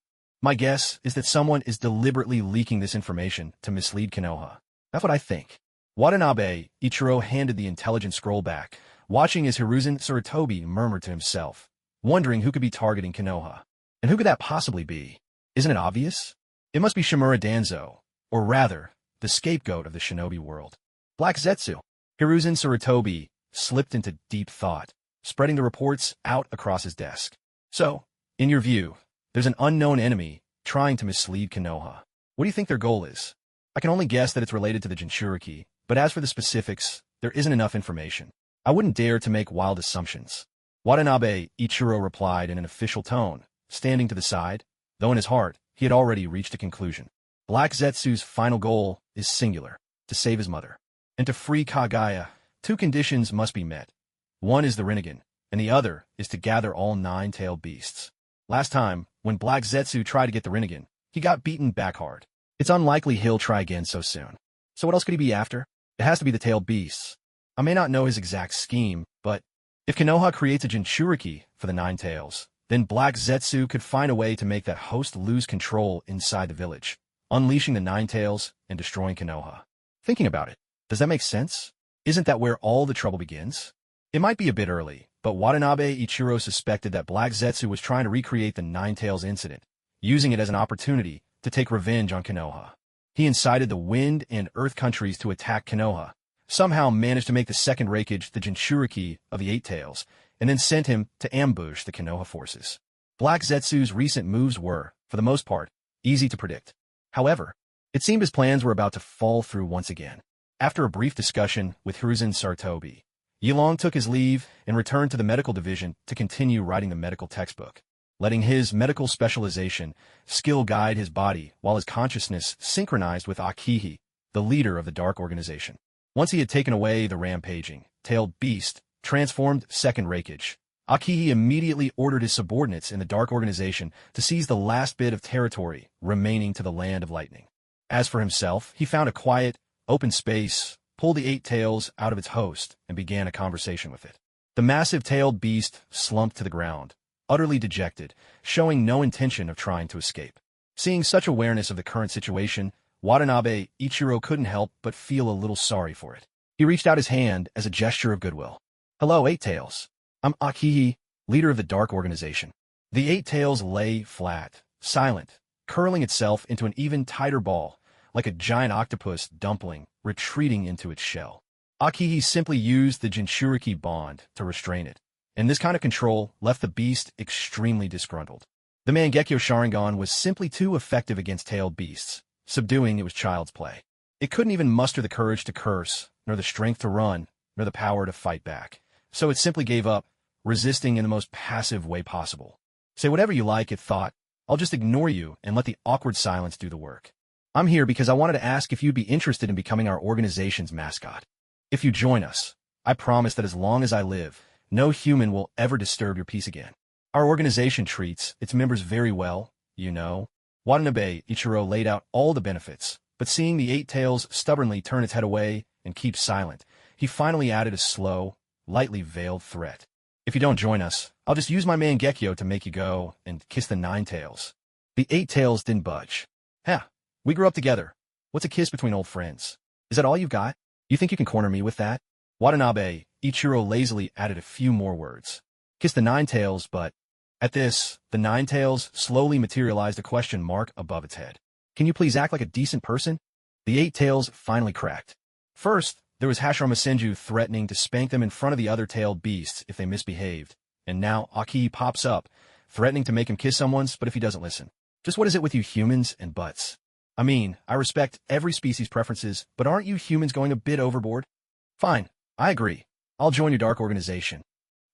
My guess is that someone is deliberately leaking this information to mislead Konoha. That's what I think. Watanabe Ichiro handed the intelligence scroll back, watching as Hiruzen Sarutobi murmured to himself, wondering who could be targeting Konoha. And who could that possibly be? Isn't it obvious? It must be Shimura Danzo, or rather, the scapegoat of the shinobi world. Black Zetsu. Hiruzen Sarutobi slipped into deep thought, spreading the reports out across his desk. So, in your view, there's an unknown enemy trying to mislead Konoha. What do you think their goal is? I can only guess that it's related to the Jinchuriki, but as for the specifics, there isn't enough information. I wouldn't dare to make wild assumptions. Watanabe Ichiro replied in an official tone, standing to the side, though in his heart, he had already reached a conclusion. Black Zetsu's final goal is singular, to save his mother. And to free Kagaya, two conditions must be met. One is the Rinnegan, and the other is to gather all 9-tailed beasts. Last time, when Black Zetsu tried to get the Rinnegan, he got beaten back hard. It's unlikely he'll try again so soon. So what else could he be after? It has to be the tailed beasts. I may not know his exact scheme, but if Konoha creates a Jinchuriki for the 9 tails, then Black Zetsu could find a way to make that host lose control inside the village, unleashing the 9 tails and destroying Konoha. Thinking about it, does that make sense? Isn't that where all the trouble begins? It might be a bit early, but Watanabe Ichiro suspected that Black Zetsu was trying to recreate the 9 tails incident, using it as an opportunity to take revenge on Konoha. He incited the Wind and Earth countries to attack Konoha, somehow managed to make the second Reikage the Jinchuriki of the 8 tails, and then sent him to ambush the Konoha forces. Black Zetsu's recent moves were, for the most part, easy to predict. However, it seemed his plans were about to fall through once again. After a brief discussion with Hiruzen Sarutobi, Yilong took his leave and returned to the medical division to continue writing the medical textbook, letting his medical specialization skill guide his body while his consciousness synchronized with Akihi, the leader of the Dark Organization. Once he had taken away the rampaging, tailed beast, transformed second Reikage, Akihi immediately ordered his subordinates in the Dark Organization to seize the last bit of territory remaining to the Land of Lightning. As for himself, he found a quiet, open space, pulled the 8 tails out of its host, and began a conversation with it. The massive tailed beast slumped to the ground, utterly dejected, showing no intention of trying to escape. Seeing such awareness of the current situation, Watanabe Ichiro couldn't help but feel a little sorry for it. He reached out his hand as a gesture of goodwill. "Hello, 8 tails. I'm Akihi, leader of the Dark Organization." The 8 tails lay flat, silent, curling itself into an even tighter ball, like a giant octopus dumpling retreating into its shell. Akihi simply used the Jinchuriki bond to restrain it, and this kind of control left the beast extremely disgruntled. The Mangekyo Sharingan was simply too effective against tailed beasts. Subduing it was child's play. It couldn't even muster the courage to curse, nor the strength to run, nor the power to fight back. So it simply gave up, resisting in the most passive way possible. "Say whatever you like," it thought. "I'll just ignore you and let the awkward silence do the work. I'm here because I wanted to ask if you'd be interested in becoming our organization's mascot. If you join us, I promise that as long as I live, no human will ever disturb your peace again. Our organization treats its members very well, you know." Watanabe Ichiro laid out all the benefits, but seeing the 8 tails stubbornly turn its head away and keep silent, he finally added a slow, lightly veiled threat. "If you don't join us, I'll just use my Mangekyo to make you go and kiss the 9 tails." The 8 tails didn't budge. "Huh, we grew up together. What's a kiss between old friends? Is that all you've got? You think you can corner me with that?" Watanabe Ichiro lazily added a few more words. "Kiss the 9 tails, but..." At this, the 9 tails slowly materialized a question mark above its head. "Can you please act like a decent person?" The 8 tails finally cracked. First, there was Hashirama Senju threatening to spank them in front of the other tailed beasts if they misbehaved, and now Aki pops up, threatening to make him kiss someone's, but if he doesn't listen. Just what is it with you humans and butts? I mean, I respect every species' preferences, but aren't you humans going a bit overboard? Fine, I agree. I'll join your dark organization.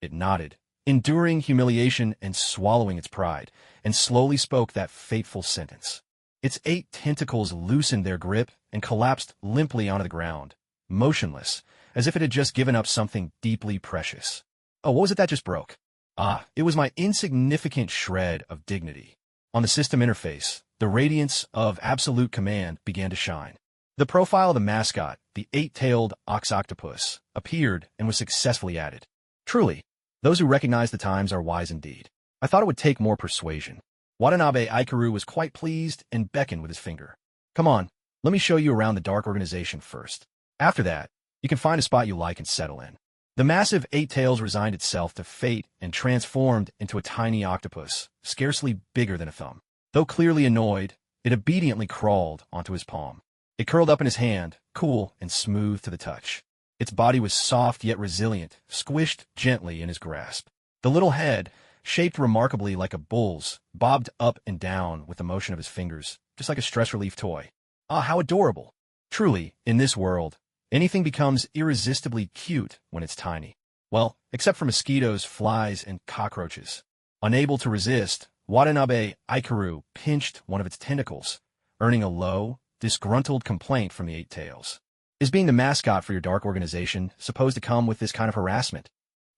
It nodded, enduring humiliation and swallowing its pride, and slowly spoke that fateful sentence. Its 8 tentacles loosened their grip and collapsed limply onto the ground, motionless, as if it had just given up something deeply precious. Oh, what was it that just broke? Ah, it was my insignificant shred of dignity. On the system interface, the radiance of absolute command began to shine. The profile of the mascot, the 8-tailed ox octopus, appeared and was successfully added. Truly, those who recognize the times are wise indeed. I thought it would take more persuasion. Watanabe Ikaru was quite pleased and beckoned with his finger. Come on, let me show you around the dark organization first. After that, you can find a spot you like and settle in. The massive 8 tails resigned itself to fate and transformed into a tiny octopus, scarcely bigger than a thumb. Though clearly annoyed, it obediently crawled onto his palm. It curled up in his hand, cool and smooth to the touch. Its body was soft yet resilient, squished gently in his grasp. The little head, shaped remarkably like a bull's, bobbed up and down with the motion of his fingers, just like a stress relief toy. Ah, how adorable! Truly, in this world, anything becomes irresistibly cute when it's tiny. Well, except for mosquitoes, flies, and cockroaches. Unable to resist, Watanabe Ikaru pinched one of its tentacles, earning a low, disgruntled complaint from the 8 tails. Is being the mascot for your dark organization supposed to come with this kind of harassment?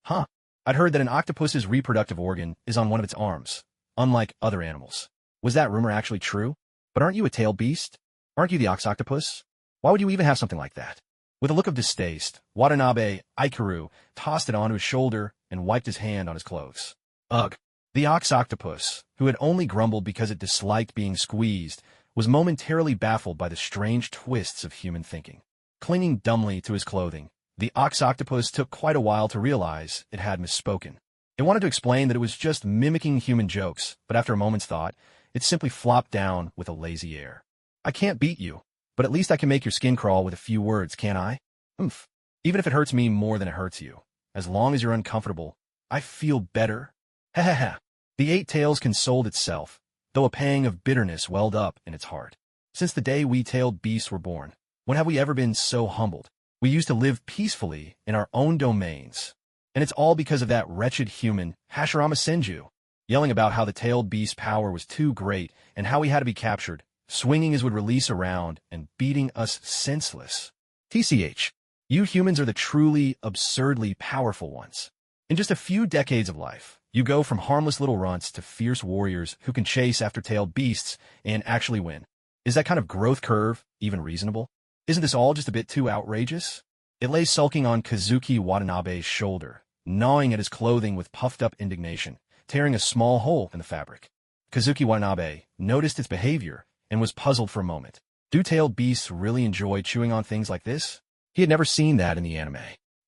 Huh. I'd heard that an octopus's reproductive organ is on one of its arms, unlike other animals. Was that rumor actually true? But aren't you a tailed beast? Aren't you the ox octopus? Why would you even have something like that? With a look of distaste, Watanabe Ikaru tossed it onto his shoulder and wiped his hand on his clothes. Ugh. The ox octopus, who had only grumbled because it disliked being squeezed, was momentarily baffled by the strange twists of human thinking. Clinging dumbly to his clothing, the ox octopus took quite a while to realize it had misspoken. It wanted to explain that it was just mimicking human jokes, but after a moment's thought, it simply flopped down with a lazy air. I can't beat you, but at least I can make your skin crawl with a few words, can't I? Oomph. Even if it hurts me more than it hurts you. As long as you're uncomfortable, I feel better. Ha ha ha. The 8 tails consoled itself, though a pang of bitterness welled up in its heart. Since the day we tailed beasts were born, when have we ever been so humbled? We used to live peacefully in our own domains. And it's all because of that wretched human, Hashirama Senju, yelling about how the tailed beast's power was too great and how he had to be captured, swinging his would release around and beating us senseless. TCH, you humans are the truly, absurdly powerful ones. In just a few decades of life, you go from harmless little runts to fierce warriors who can chase after tailed beasts and actually win. Is that kind of growth curve even reasonable? Isn't this all just a bit too outrageous? It lay sulking on Kazuki Watanabe's shoulder, gnawing at his clothing with puffed-up indignation, tearing a small hole in the fabric. Kazuki Watanabe noticed its behavior and was puzzled for a moment. Do tailed beasts really enjoy chewing on things like this? He had never seen that in the anime.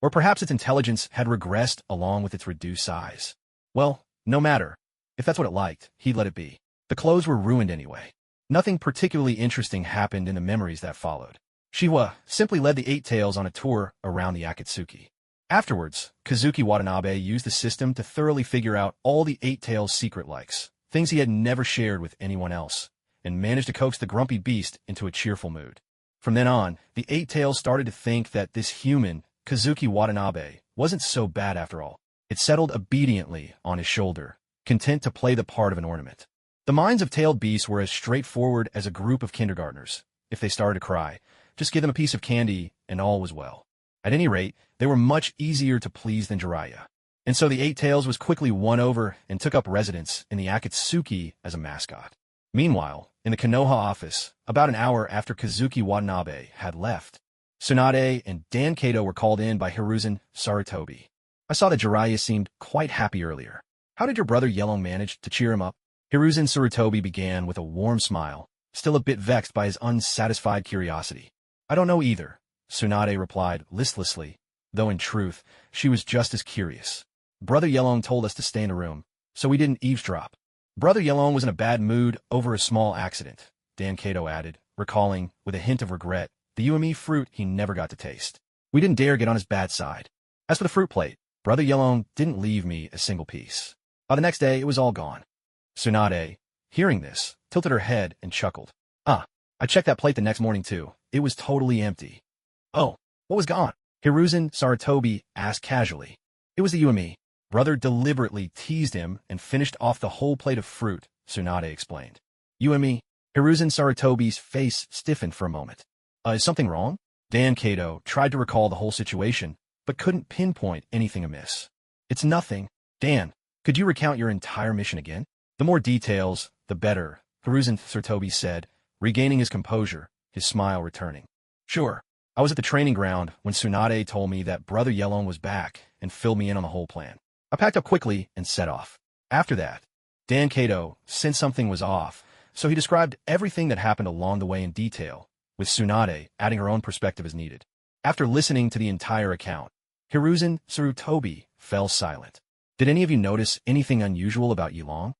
Or perhaps its intelligence had regressed along with its reduced size. Well, no matter. If that's what it liked, he'd let it be. The clothes were ruined anyway. Nothing particularly interesting happened in the memories that followed. Shiwa simply led the 8 tails on a tour around the Akatsuki. Afterwards, Kazuki Watanabe used the system to thoroughly figure out all the 8 tails' secret likes, things he had never shared with anyone else, and managed to coax the grumpy beast into a cheerful mood. From then on, the 8 tails started to think that this human, Kazuki Watanabe, wasn't so bad after all. It settled obediently on his shoulder, content to play the part of an ornament. The minds of tailed beasts were as straightforward as a group of kindergartners. If they started to cry, just give them a piece of candy and all was well. At any rate, they were much easier to please than Jiraiya. And so the 8 tails was quickly won over and took up residence in the Akatsuki as a mascot. Meanwhile, in the Konoha office, about an hour after Kazuki Watanabe had left, Tsunade and Dan Kato were called in by Hiruzen Sarutobi. I saw that Jiraiya seemed quite happy earlier. How did your brother Yellow manage to cheer him up? Hiruzen Sarutobi began with a warm smile, still a bit vexed by his unsatisfied curiosity. I don't know either, Tsunade replied listlessly, though in truth, she was just as curious. Brother Yellow told us to stay in the room, so we didn't eavesdrop. Brother Yellow was in a bad mood over a small accident, Dan Kato added, recalling, with a hint of regret, the UME fruit he never got to taste. We didn't dare get on his bad side. As for the fruit plate, Brother Yellow didn't leave me a single piece. By the next day, it was all gone. Tsunade, hearing this, tilted her head and chuckled. Ah, I checked that plate the next morning too. It was totally empty. Oh, what was gone? Hiruzen Sarutobi asked casually. It was the you and me. Brother deliberately teased him and finished off the whole plate of fruit, Tsunade explained. You and me? Hiruzen Sarutobi's face stiffened for a moment. Is something wrong? Dan Kato tried to recall the whole situation, but couldn't pinpoint anything amiss. It's nothing. Dan, could you recount your entire mission again? The more details, the better, Hiruzen Sarutobi said, regaining his composure, his smile returning. Sure. I was at the training ground when Tsunade told me that Brother Yellow was back and filled me in on the whole plan. I packed up quickly and set off. After that, Dan Kato sensed something was off, so he described everything that happened along the way in detail, with Tsunade adding her own perspective as needed. After listening to the entire account, Hiruzen Sarutobi fell silent. Did any of you notice anything unusual about Yilong?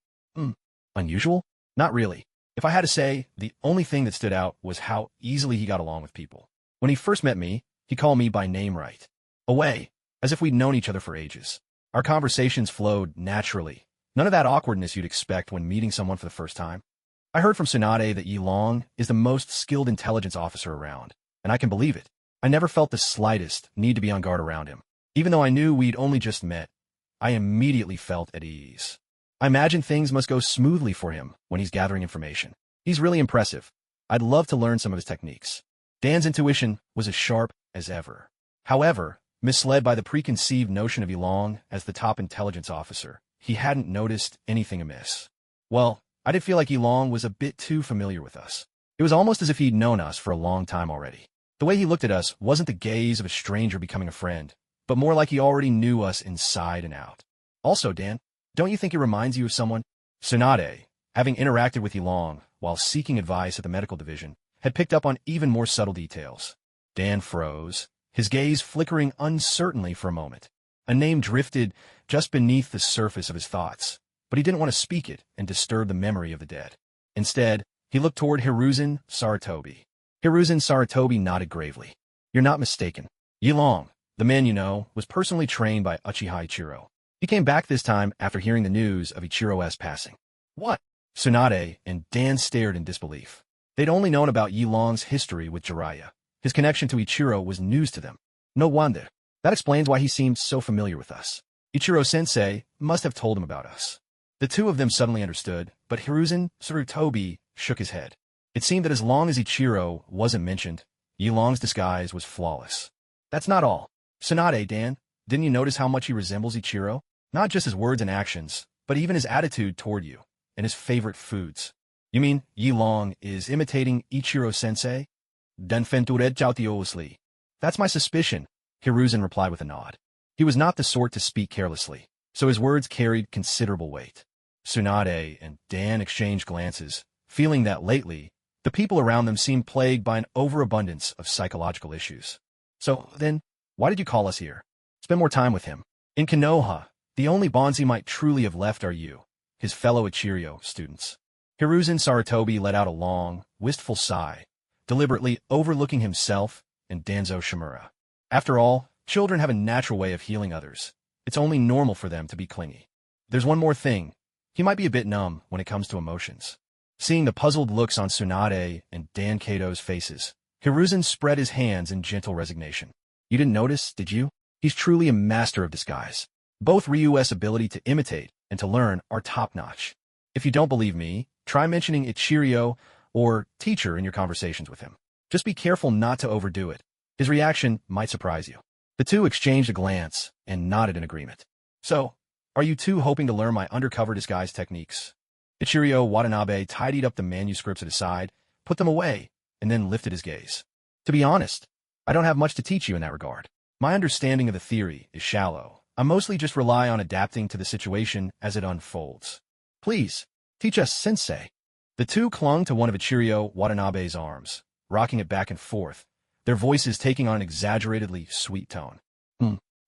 Unusual? Not really. If I had to say, the only thing that stood out was how easily he got along with people. When he first met me, he called me by name right away, as if we'd known each other for ages. Our conversations flowed naturally. None of that awkwardness you'd expect when meeting someone for the first time. I heard from Tsunade that Yilong is the most skilled intelligence officer around, and I can believe it. I never felt the slightest need to be on guard around him. Even though I knew we'd only just met, I immediately felt at ease. I imagine things must go smoothly for him when he's gathering information. He's really impressive. I'd love to learn some of his techniques. Dan's intuition was as sharp as ever. However, misled by the preconceived notion of Yilong as the top intelligence officer, he hadn't noticed anything amiss. Well, I did feel like Yilong was a bit too familiar with us. It was almost as if he'd known us for a long time already. The way he looked at us wasn't the gaze of a stranger becoming a friend, but more like he already knew us inside and out. Also, Dan, don't you think he reminds you of someone? Tsunade, having interacted with Yilong while seeking advice at the medical division, had picked up on even more subtle details. Dan froze, his gaze flickering uncertainly for a moment. A name drifted just beneath the surface of his thoughts, but he didn't want to speak it and disturb the memory of the dead. Instead, he looked toward Hiruzen Sarutobi. Hiruzen Sarutobi nodded gravely. You're not mistaken. Yilong, the man you know, was personally trained by Uchiha Ichiro. He came back this time after hearing the news of Ichiro's passing. What? Tsunade and Dan stared in disbelief. They'd only known about Yilong's history with Jiraiya. His connection to Ichiro was news to them. No wonder. That explains why he seemed so familiar with us. Ichiro-sensei must have told him about us. The two of them suddenly understood, but Hiruzen Sarutobi shook his head. It seemed that as long as Ichiro wasn't mentioned, Yilong's disguise was flawless. That's not all. Tsunade, Dan, didn't you notice how much he resembles Ichiro? Not just his words and actions, but even his attitude toward you, and his favorite foods. You mean Yilong is imitating Ichiro-sensei? Denfentured. That's my suspicion, Hiruzen replied with a nod. He was not the sort to speak carelessly, so his words carried considerable weight. Tsunade and Dan exchanged glances, feeling that lately, the people around them seemed plagued by an overabundance of psychological issues. So, then, why did you call us here? Spend more time with him. In Konoha, the only bonds he might truly have left are you, his fellow Ichiro students. Hiruzen Sarutobi let out a long, wistful sigh, deliberately overlooking himself and Danzo Shimura. After all, children have a natural way of healing others. It's only normal for them to be clingy. There's one more thing. He might be a bit numb when it comes to emotions. Seeing the puzzled looks on Tsunade and Dan Kato's faces, Hiruzen spread his hands in gentle resignation. You didn't notice, did you? He's truly a master of disguise. Both Ryu's ability to imitate and to learn are top-notch. If you don't believe me, try mentioning Ichiro or teacher in your conversations with him. Just be careful not to overdo it. His reaction might surprise you. The two exchanged a glance and nodded in agreement. So, are you two hoping to learn my undercover disguise techniques? Ichiro Watanabe tidied up the manuscripts at his side, put them away, and then lifted his gaze. To be honest, I don't have much to teach you in that regard. My understanding of the theory is shallow. I mostly just rely on adapting to the situation as it unfolds. Please, teach us, sensei. The two clung to one of Ichiro Watanabe's arms, rocking it back and forth, their voices taking on an exaggeratedly sweet tone.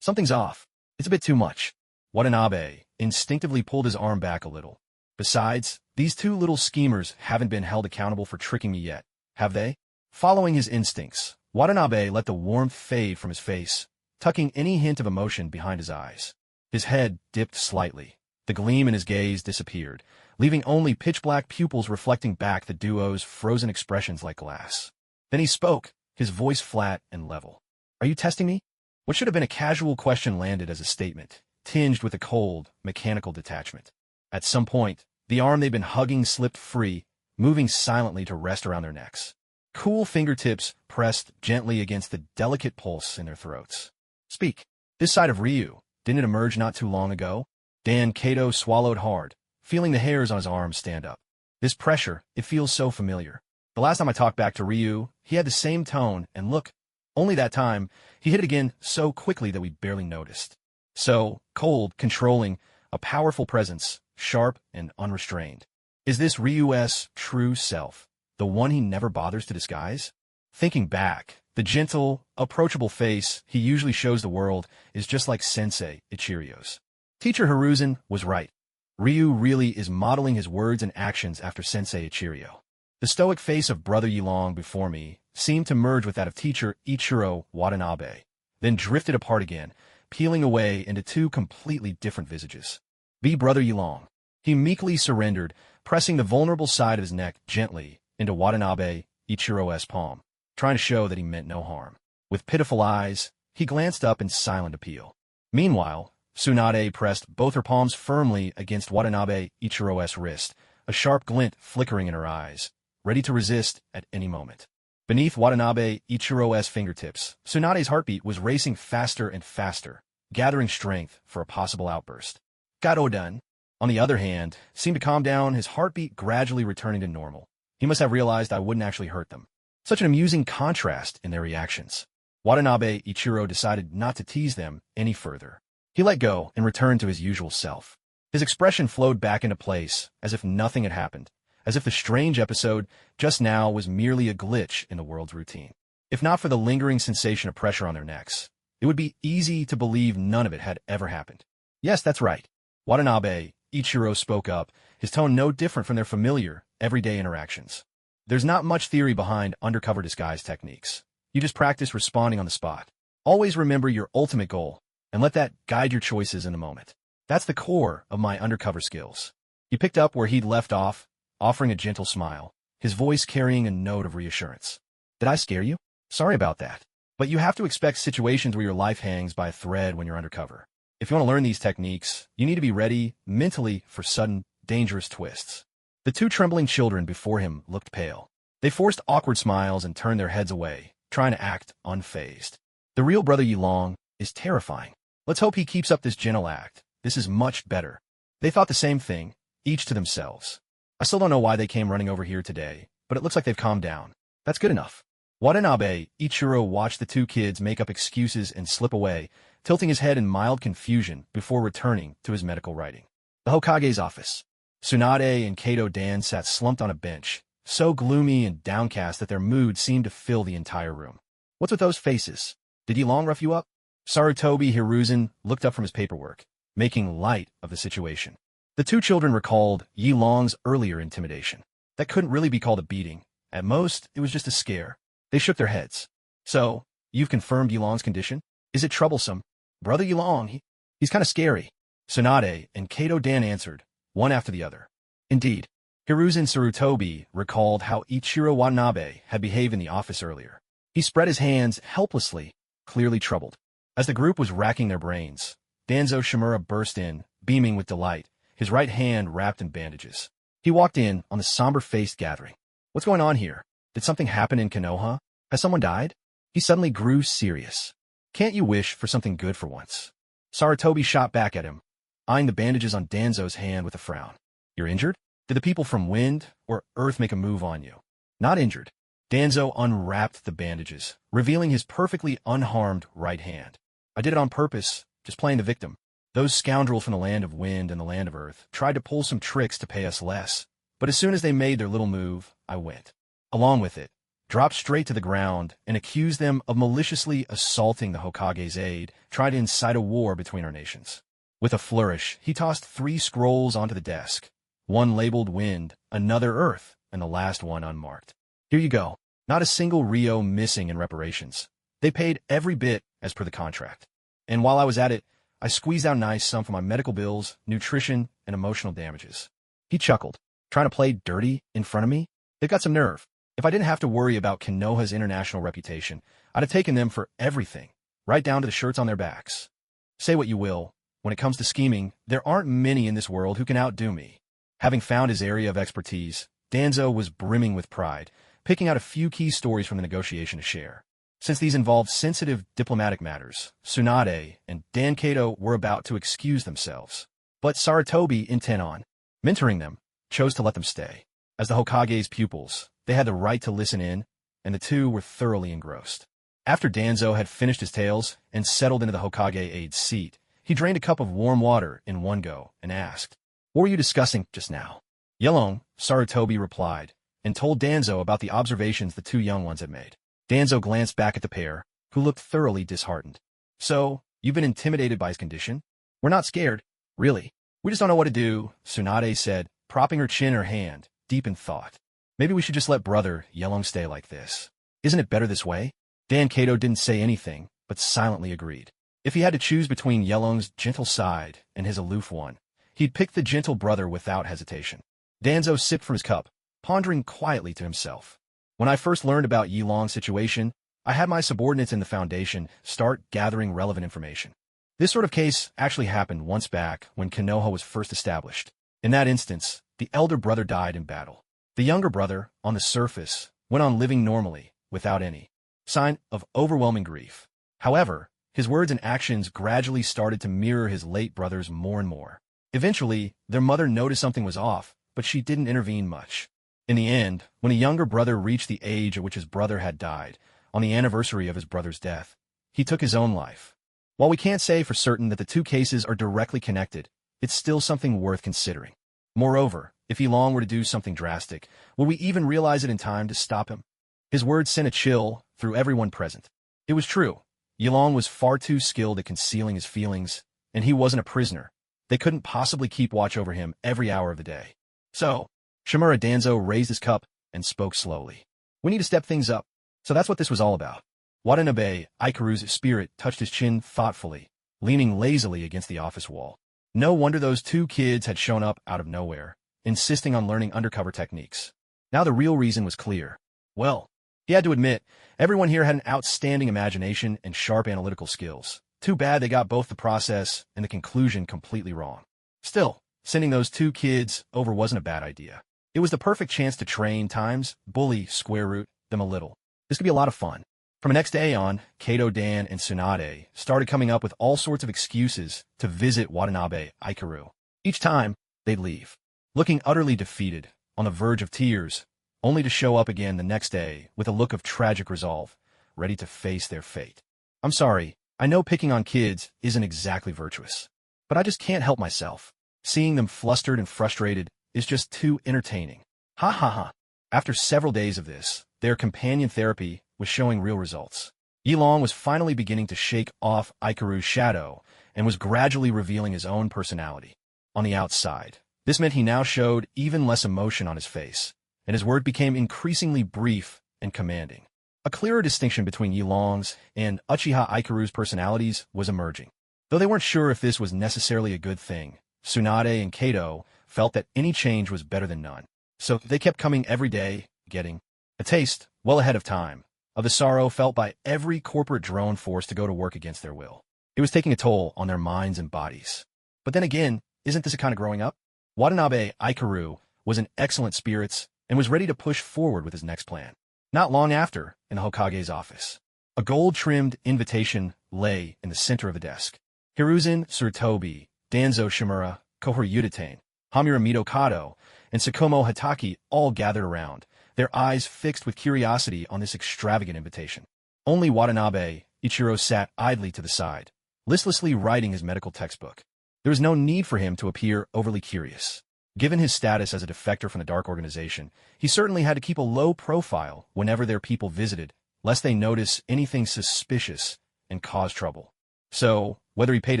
Something's off. It's a bit too much. Watanabe instinctively pulled his arm back a little. Besides, these two little schemers haven't been held accountable for tricking me yet, have they? Following his instincts, Watanabe let the warmth fade from his face, tucking any hint of emotion behind his eyes. His head dipped slightly. The gleam in his gaze disappeared, leaving only pitch-black pupils reflecting back the duo's frozen expressions like glass. Then he spoke, his voice flat and level. "Are you testing me?" What should have been a casual question landed as a statement, tinged with a cold, mechanical detachment. At some point, the arm they'd been hugging slipped free, moving silently to rest around their necks. Cool fingertips pressed gently against the delicate pulse in their throats. "Speak. This side of Ryu, didn't it emerge not too long ago?" Dan Kato swallowed hard, feeling the hairs on his arms stand up. "This pressure, it feels so familiar. The last time I talked back to Ryu, he had the same tone and look. Only that time, he hit it again so quickly that we barely noticed. So, cold, controlling, a powerful presence, sharp and unrestrained. Is this Ryu's true self, the one he never bothers to disguise?" Thinking back, the gentle, approachable face he usually shows the world is just like Sensei Ichiryo's. Teacher Hiruzen was right. Ryu really is modeling his words and actions after Sensei Ichiryo. The stoic face of Brother Yilong before me seemed to merge with that of Teacher Ichiro Watanabe, then drifted apart again, peeling away into two completely different visages. Be Brother Yilong. He meekly surrendered, pressing the vulnerable side of his neck gently into Watanabe Ichiro's palm, trying to show that he meant no harm. With pitiful eyes, he glanced up in silent appeal. Meanwhile, Tsunade pressed both her palms firmly against Watanabe Ichiro's wrist, a sharp glint flickering in her eyes, ready to resist at any moment. Beneath Watanabe Ichiro's fingertips, Tsunade's heartbeat was racing faster and faster, gathering strength for a possible outburst. Garodun, on the other hand, seemed to calm down, his heartbeat gradually returning to normal. He must have realized I wouldn't actually hurt them. Such an amusing contrast in their reactions. Watanabe Ichiro decided not to tease them any further. He let go and returned to his usual self. His expression flowed back into place, as if nothing had happened, as if the strange episode just now was merely a glitch in the world's routine. If not for the lingering sensation of pressure on their necks, it would be easy to believe none of it had ever happened. "Yes, that's right." Watanabe Ichiro spoke up, his tone no different from their familiar, everyday interactions. "There's not much theory behind undercover disguise techniques. You just practice responding on the spot. Always remember your ultimate goal, and let that guide your choices in the moment. That's the core of my undercover skills." He picked up where he'd left off, offering a gentle smile, his voice carrying a note of reassurance. "Did I scare you? Sorry about that. But you have to expect situations where your life hangs by a thread when you're undercover. If you want to learn these techniques, you need to be ready, mentally, for sudden, dangerous twists." The two trembling children before him looked pale. They forced awkward smiles and turned their heads away, trying to act unfazed. The real Brother Yilong is terrifying. Let's hope he keeps up this gentle act. This is much better. They thought the same thing, each to themselves. I still don't know why they came running over here today, but it looks like they've calmed down. That's good enough. Watanabe Ichiro watched the two kids make up excuses and slip away, tilting his head in mild confusion before returning to his medical writing. The Hokage's office. Tsunade and Kato Dan sat slumped on a bench, so gloomy and downcast that their mood seemed to fill the entire room. "What's with those faces? Did Yilong rough you up?" Sarutobi Hiruzen looked up from his paperwork, making light of the situation. The two children recalled Yilong's earlier intimidation. That couldn't really be called a beating. At most, it was just a scare. They shook their heads. "So, you've confirmed Yilong's condition? Is it troublesome?" "Brother Yilong, he's kind of scary." Tsunade and Kato Dan answered, one after the other. Indeed. Hiruzen Sarutobi recalled how Ichiro Watanabe had behaved in the office earlier. He spread his hands helplessly, clearly troubled. As the group was racking their brains, Danzo Shimura burst in, beaming with delight, his right hand wrapped in bandages. He walked in on the somber-faced gathering. "What's going on here? Did something happen in Konoha? Has someone died?" He suddenly grew serious. "Can't you wish for something good for once?" Sarutobi shot back at him, eyeing the bandages on Danzo's hand with a frown. "You're injured? Did the people from Wind or Earth make a move on you?" "Not injured." Danzo unwrapped the bandages, revealing his perfectly unharmed right hand. "I did it on purpose, just playing the victim. Those scoundrels from the land of Wind and the land of Earth tried to pull some tricks to pay us less, but as soon as they made their little move, I went. Along with it, dropped straight to the ground and accused them of maliciously assaulting the Hokage's aide, trying to incite a war between our nations." With a flourish, he tossed 3 scrolls onto the desk, one labeled Wind, another Earth, and the last one unmarked. "Here you go. Not a single Rio missing in reparations. They paid every bit as per the contract." And while I was at it, I squeezed out a nice sum for my medical bills, nutrition, and emotional damages. He chuckled. Trying to play dirty in front of me? It got some nerve. If I didn't have to worry about Konoha's international reputation, I'd have taken them for everything, right down to the shirts on their backs. Say what you will, when it comes to scheming, there aren't many in this world who can outdo me. Having found his area of expertise, Danzo was brimming with pride, picking out a few key stories from the negotiation to share. Since these involved sensitive diplomatic matters, Tsunade and Dan Kato were about to excuse themselves. But Sarutobi, intent on mentoring them, chose to let them stay. As the Hokage's pupils, they had the right to listen in, and the two were thoroughly engrossed. After Danzo had finished his tales and settled into the Hokage aide's seat, he drained a cup of warm water in one go and asked, "What were you discussing just now?" "Yelong," Sarutobi replied, and told Danzo about the observations the two young ones had made. Danzo glanced back at the pair, who looked thoroughly disheartened. "So, you've been intimidated by his condition?" "We're not scared, really. We just don't know what to do," Tsunade said, propping her chin in her hand, deep in thought. "Maybe we should just let brother Yelong stay like this. Isn't it better this way?" Dan Kato didn't say anything, but silently agreed. If he had to choose between Yelong's gentle side and his aloof one, he'd pick the gentle brother without hesitation. Danzo sipped from his cup, pondering quietly to himself. "When I first learned about Yelong's situation, I had my subordinates in the Foundation start gathering relevant information. This sort of case actually happened once back when Konoha was first established. In that instance, the elder brother died in battle. The younger brother, on the surface, went on living normally, without any sign of overwhelming grief. However, his words and actions gradually started to mirror his late brother's more and more. Eventually, their mother noticed something was off, but she didn't intervene much. In the end, when a younger brother reached the age at which his brother had died, on the anniversary of his brother's death, he took his own life. While we can't say for certain that the two cases are directly connected, it's still something worth considering. Moreover, if Yelong were to do something drastic, will we even realize it in time to stop him?" His words sent a chill through everyone present. It was true. Yelong was far too skilled at concealing his feelings, and he wasn't a prisoner. They couldn't possibly keep watch over him every hour of the day. So, Shimura Danzo raised his cup and spoke slowly. "We need to step things up. So that's what this was all about." Watanabe Ikaru's spirit touched his chin thoughtfully, leaning lazily against the office wall. No wonder those two kids had shown up out of nowhere, insisting on learning undercover techniques. Now the real reason was clear. Well, he had to admit, everyone here had an outstanding imagination and sharp analytical skills. Too bad they got both the process and the conclusion completely wrong. Still, sending those two kids over wasn't a bad idea. It was the perfect chance to train times, bully, square root them a little. This could be a lot of fun. From the next day on, Kato, Dan, and Tsunade started coming up with all sorts of excuses to visit Watanabe Ikaru. Each time, they'd leave, looking utterly defeated, on the verge of tears, only to show up again the next day with a look of tragic resolve, ready to face their fate. "I'm sorry, I know picking on kids isn't exactly virtuous, but I just can't help myself. Seeing them flustered and frustrated is just too entertaining. Ha ha ha." After several days of this, their companion therapy was showing real results. Yelong was finally beginning to shake off Ikaru's shadow and was gradually revealing his own personality. On the outside, this meant he now showed even less emotion on his face, and his word became increasingly brief and commanding. A clearer distinction between Yelong's and Uchiha Ikaru's personalities was emerging. Though they weren't sure if this was necessarily a good thing, Tsunade and Kato felt that any change was better than none. So they kept coming every day, getting a taste, well ahead of time, of the sorrow felt by every corporate drone forced to go to work against their will. It was taking a toll on their minds and bodies. But then again, isn't this a kind of growing up? Watanabe Ikaru was in excellent spirits and was ready to push forward with his next plan. Not long after, in the Hokage's office, a gold-trimmed invitation lay in the center of the desk. Hiruzen Tsurutobi, Danzo Shimura, Kohori Yuditane, Hamura Mitokado, and Tsukumo Hataki all gathered around, their eyes fixed with curiosity on this extravagant invitation. Only Watanabe Ichiro sat idly to the side, listlessly writing his medical textbook. There was no need for him to appear overly curious. Given his status as a defector from the Dark Organization, he certainly had to keep a low profile whenever their people visited, lest they notice anything suspicious and cause trouble. So, whether he paid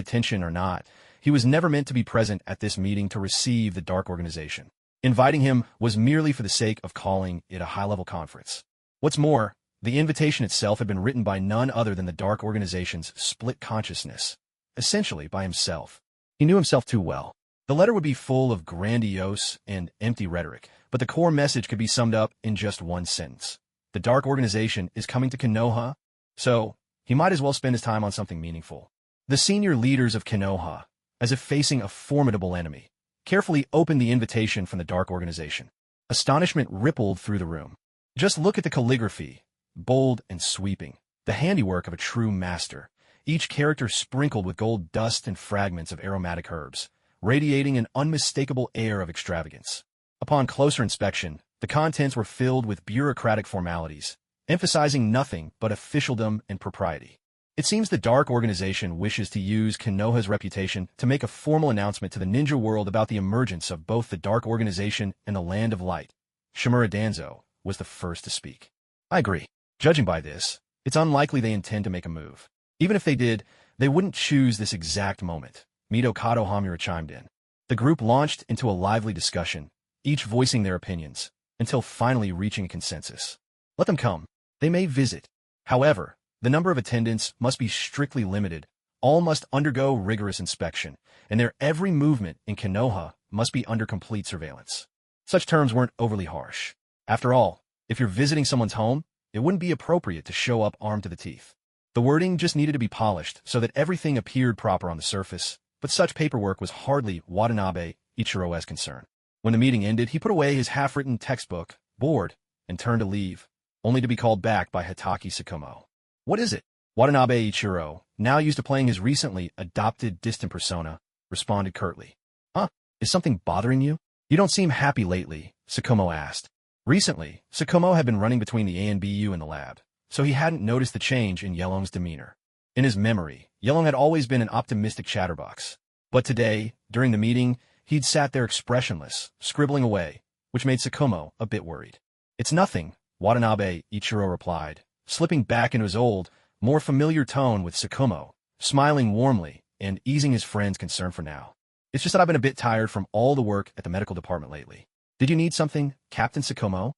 attention or not, he was never meant to be present at this meeting to receive the Dark Organization. Inviting him was merely for the sake of calling it a high-level conference. What's more, The invitation itself had been written by none other than the Dark Organization's split consciousness, essentially by himself. He knew himself too well. The letter would be full of grandiose and empty rhetoric, but the core message could be summed up in just one sentence. The Dark Organization is coming to Konoha, so he might as well spend his time on something meaningful. The senior leaders of Konoha, as if facing a formidable enemy, carefully opened the invitation from the Dark Organization. Astonishment rippled through the room. Just look at the calligraphy, bold and sweeping, the handiwork of a true master, each character sprinkled with gold dust and fragments of aromatic herbs, radiating an unmistakable air of extravagance. Upon closer inspection, the contents were filled with bureaucratic formalities, emphasizing nothing but officialdom and propriety. It seems the Dark Organization wishes to use Konoha's reputation to make a formal announcement to the ninja world about the emergence of both the Dark Organization and the Land of Light. Shimura Danzo was the first to speak. I agree. Judging by this, it's unlikely they intend to make a move. Even if they did, they wouldn't choose this exact moment. Mito Kato Hamura chimed in. The group launched into a lively discussion, each voicing their opinions, until finally reaching a consensus. Let them come. They may visit. However, the number of attendants must be strictly limited. All must undergo rigorous inspection, and their every movement in Konoha must be under complete surveillance. Such terms weren't overly harsh. After all, if you're visiting someone's home, it wouldn't be appropriate to show up armed to the teeth. The wording just needed to be polished so that everything appeared proper on the surface, but such paperwork was hardly Watanabe Ichiro's concern. When the meeting ended, he put away his half-written textbook, bored, and turned to leave, only to be called back by Hitaki Tsukumo. What is it? Watanabe Ichiro, now used to playing his recently adopted distant persona, responded curtly. Huh? Is something bothering you? You don't seem happy lately, Tsukumo asked. Recently, Tsukumo had been running between the ANBU and the lab, so he hadn't noticed the change in Yelong's demeanor. In his memory, Yelong had always been an optimistic chatterbox. But today, during the meeting, he'd sat there expressionless, scribbling away, which made Tsukumo a bit worried. It's nothing, Watanabe Ichiro replied, slipping back into his old, more familiar tone with Tsukumo, smiling warmly and easing his friend's concern for now. It's just that I've been a bit tired from all the work at the medical department lately. Did you need something, Captain Tsukumo?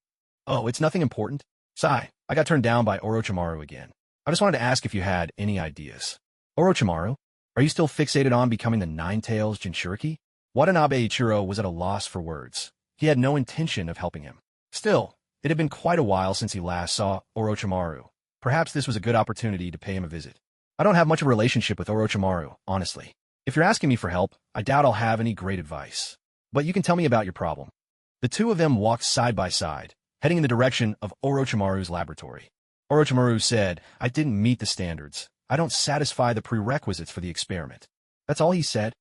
Oh, it's nothing important. Sigh, I got turned down by Orochimaru again. I just wanted to ask if you had any ideas. Orochimaru? Are you still fixated on becoming the Nine-Tails Jinchuriki? Watanabe Ichiro was at a loss for words. He had no intention of helping him. Still, it had been quite a while since he last saw Orochimaru. Perhaps this was a good opportunity to pay him a visit. I don't have much of a relationship with Orochimaru, honestly. If you're asking me for help, I doubt I'll have any great advice. But you can tell me about your problem. The two of them walked side by side, heading in the direction of Orochimaru's laboratory. Orochimaru said, I didn't meet the standards. I don't satisfy the prerequisites for the experiment. That's all he said?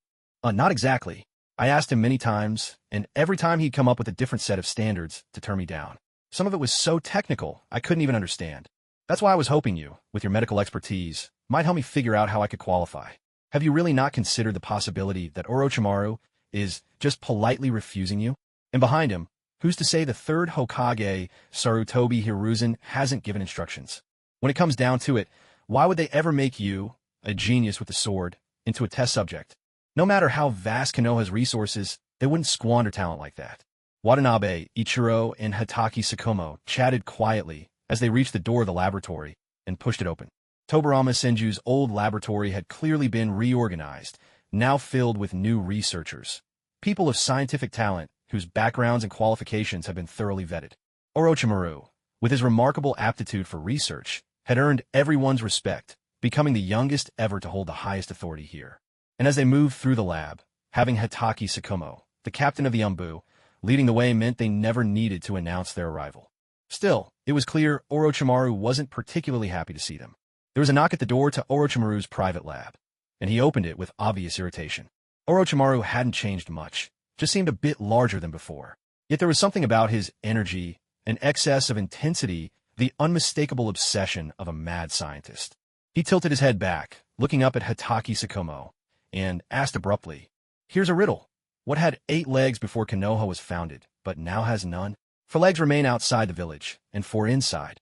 Not exactly. I asked him many times, and every time he'd come up with a different set of standards to turn me down. Some of it was so technical, I couldn't even understand. That's why I was hoping you, with your medical expertise, might help me figure out how I could qualify. Have you really not considered the possibility that Orochimaru is just politely refusing you? And behind him, who's to say the third Hokage, Sarutobi Hiruzen, hasn't given instructions? When it comes down to it, why would they ever make you, a genius with the sword, into a test subject? No matter how vast Konoha's resources, they wouldn't squander talent like that. Watanabe, Ichiro, and Hitaki Tsukumo chatted quietly as they reached the door of the laboratory and pushed it open. Tobarama Senju's old laboratory had clearly been reorganized, now filled with new researchers, people of scientific talent whose backgrounds and qualifications had been thoroughly vetted. Orochimaru, with his remarkable aptitude for research, had earned everyone's respect, becoming the youngest ever to hold the highest authority here. And as they moved through the lab, having Hitaki Tsukumo, the captain of the Umbu, leading the way meant they never needed to announce their arrival. Still, it was clear Orochimaru wasn't particularly happy to see them. There was a knock at the door to Orochimaru's private lab, and he opened it with obvious irritation. Orochimaru hadn't changed much, just seemed a bit larger than before. Yet there was something about his energy, an excess of intensity, the unmistakable obsession of a mad scientist. He tilted his head back, looking up at Hitaki Tsukumo, and asked abruptly, Here's a riddle. What had 8 legs before Konoha was founded, but now has none? 4 legs remain outside the village, and 4 inside.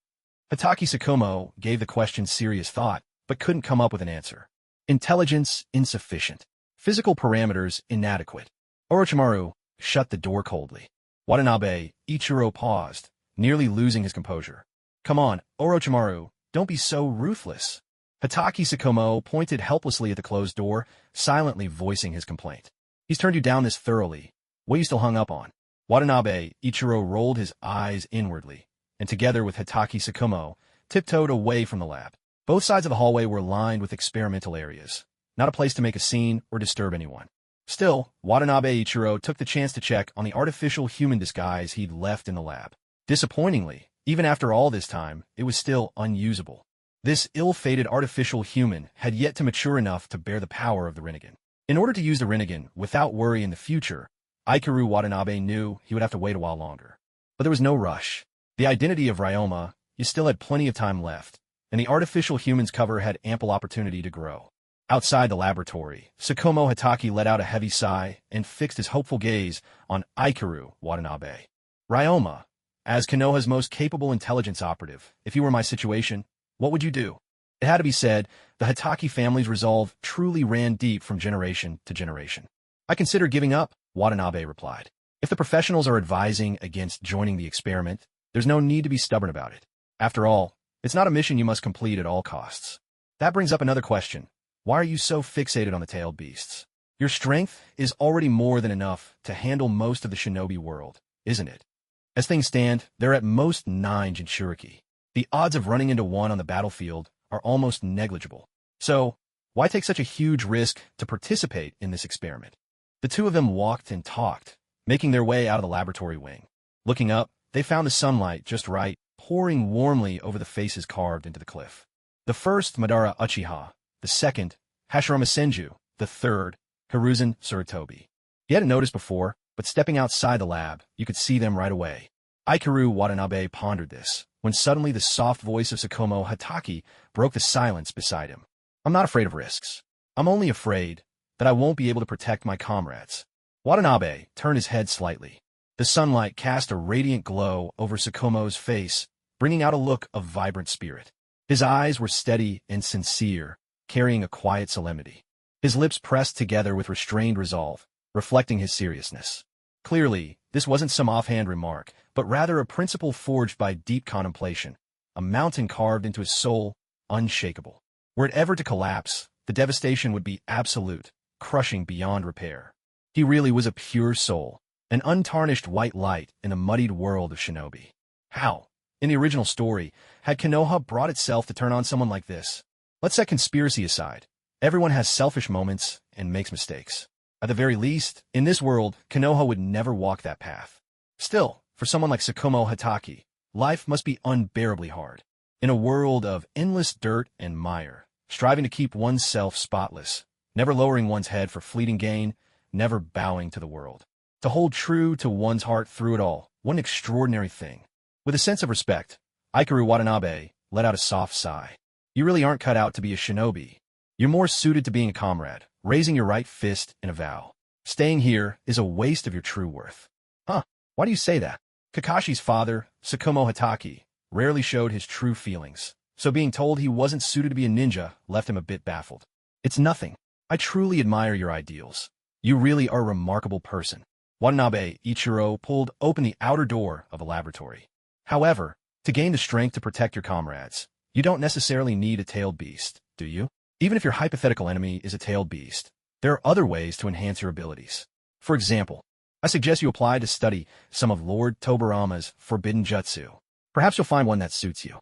Hitaki Tsukumo gave the question serious thought, but couldn't come up with an answer. Intelligence insufficient. Physical parameters inadequate. Orochimaru shut the door coldly. Watanabe Ichiro paused, nearly losing his composure. Come on, Orochimaru, don't be so ruthless. Hatake Tsukumo pointed helplessly at the closed door, silently voicing his complaint. He's turned you down this thoroughly. What are you still hung up on? Watanabe Ichiro rolled his eyes inwardly, and together with Hatake Tsukumo, tiptoed away from the lab. Both sides of the hallway were lined with experimental areas, not a place to make a scene or disturb anyone. Still, Watanabe Ichiro took the chance to check on the artificial human disguise he'd left in the lab. Disappointingly, even after all this time, it was still unusable. This ill-fated artificial human had yet to mature enough to bear the power of the Rinnegan. In order to use the Rinnegan without worry in the future, Ikaru Watanabe knew he would have to wait a while longer. But there was no rush. The identity of Ryoma, you still had plenty of time left, and the artificial human's cover had ample opportunity to grow. Outside the laboratory, Tsukumo Hatake let out a heavy sigh and fixed his hopeful gaze on Ikaru Watanabe. Ryoma, as Konoha's most capable intelligence operative, if you were my situation, what would you do? It had to be said, the Hatake family's resolve truly ran deep from generation to generation. I consider giving up, Watanabe replied. If the professionals are advising against joining the experiment, there's no need to be stubborn about it. After all, it's not a mission you must complete at all costs. That brings up another question. Why are you so fixated on the tailed beasts? Your strength is already more than enough to handle most of the shinobi world, isn't it? As things stand, there are at most 9 Jinchuriki. The odds of running into one on the battlefield are almost negligible. So, why take such a huge risk to participate in this experiment? The two of them walked and talked, making their way out of the laboratory wing. Looking up, they found the sunlight just right, pouring warmly over the faces carved into the cliff. The first, Madara Uchiha. The second, Hashirama Senju. The third, Hiruzen Tsurutobi. He hadn't noticed before, but stepping outside the lab, you could see them right away. Ikaru Watanabe pondered this, when suddenly the soft voice of Tsukumo Hatake broke the silence beside him. I'm not afraid of risks. I'm only afraid that I won't be able to protect my comrades. Watanabe turned his head slightly. The sunlight cast a radiant glow over Tsukumo's face, bringing out a look of vibrant spirit. His eyes were steady and sincere, carrying a quiet solemnity. His lips pressed together with restrained resolve, reflecting his seriousness. Clearly, this wasn't some offhand remark, but rather a principle forged by deep contemplation, a mountain carved into his soul, unshakable. Were it ever to collapse, the devastation would be absolute, crushing beyond repair. He really was a pure soul, an untarnished white light in a muddied world of shinobi. How, in the original story, had Konoha brought itself to turn on someone like this? Let's set conspiracy aside. Everyone has selfish moments and makes mistakes. At the very least, in this world, Konoha would never walk that path. Still, for someone like Tsukumo Hatake, life must be unbearably hard. In a world of endless dirt and mire, striving to keep oneself spotless, never lowering one's head for fleeting gain, never bowing to the world. To hold true to one's heart through it all, what an extraordinary thing. With a sense of respect, Ikaru Watanabe let out a soft sigh. You really aren't cut out to be a shinobi. You're more suited to being a comrade, raising your right fist in a vow. Staying here is a waste of your true worth. Huh, why do you say that? Kakashi's father, Tsukumo Hatake, rarely showed his true feelings, so being told he wasn't suited to be a ninja left him a bit baffled. It's nothing. I truly admire your ideals. You really are a remarkable person. Watanabe Ichiro pulled open the outer door of a laboratory. However, to gain the strength to protect your comrades, you don't necessarily need a tailed beast, do you? Even if your hypothetical enemy is a tailed beast, there are other ways to enhance your abilities. For example, I suggest you apply to study some of Lord Tobarama's forbidden jutsu. Perhaps you'll find one that suits you.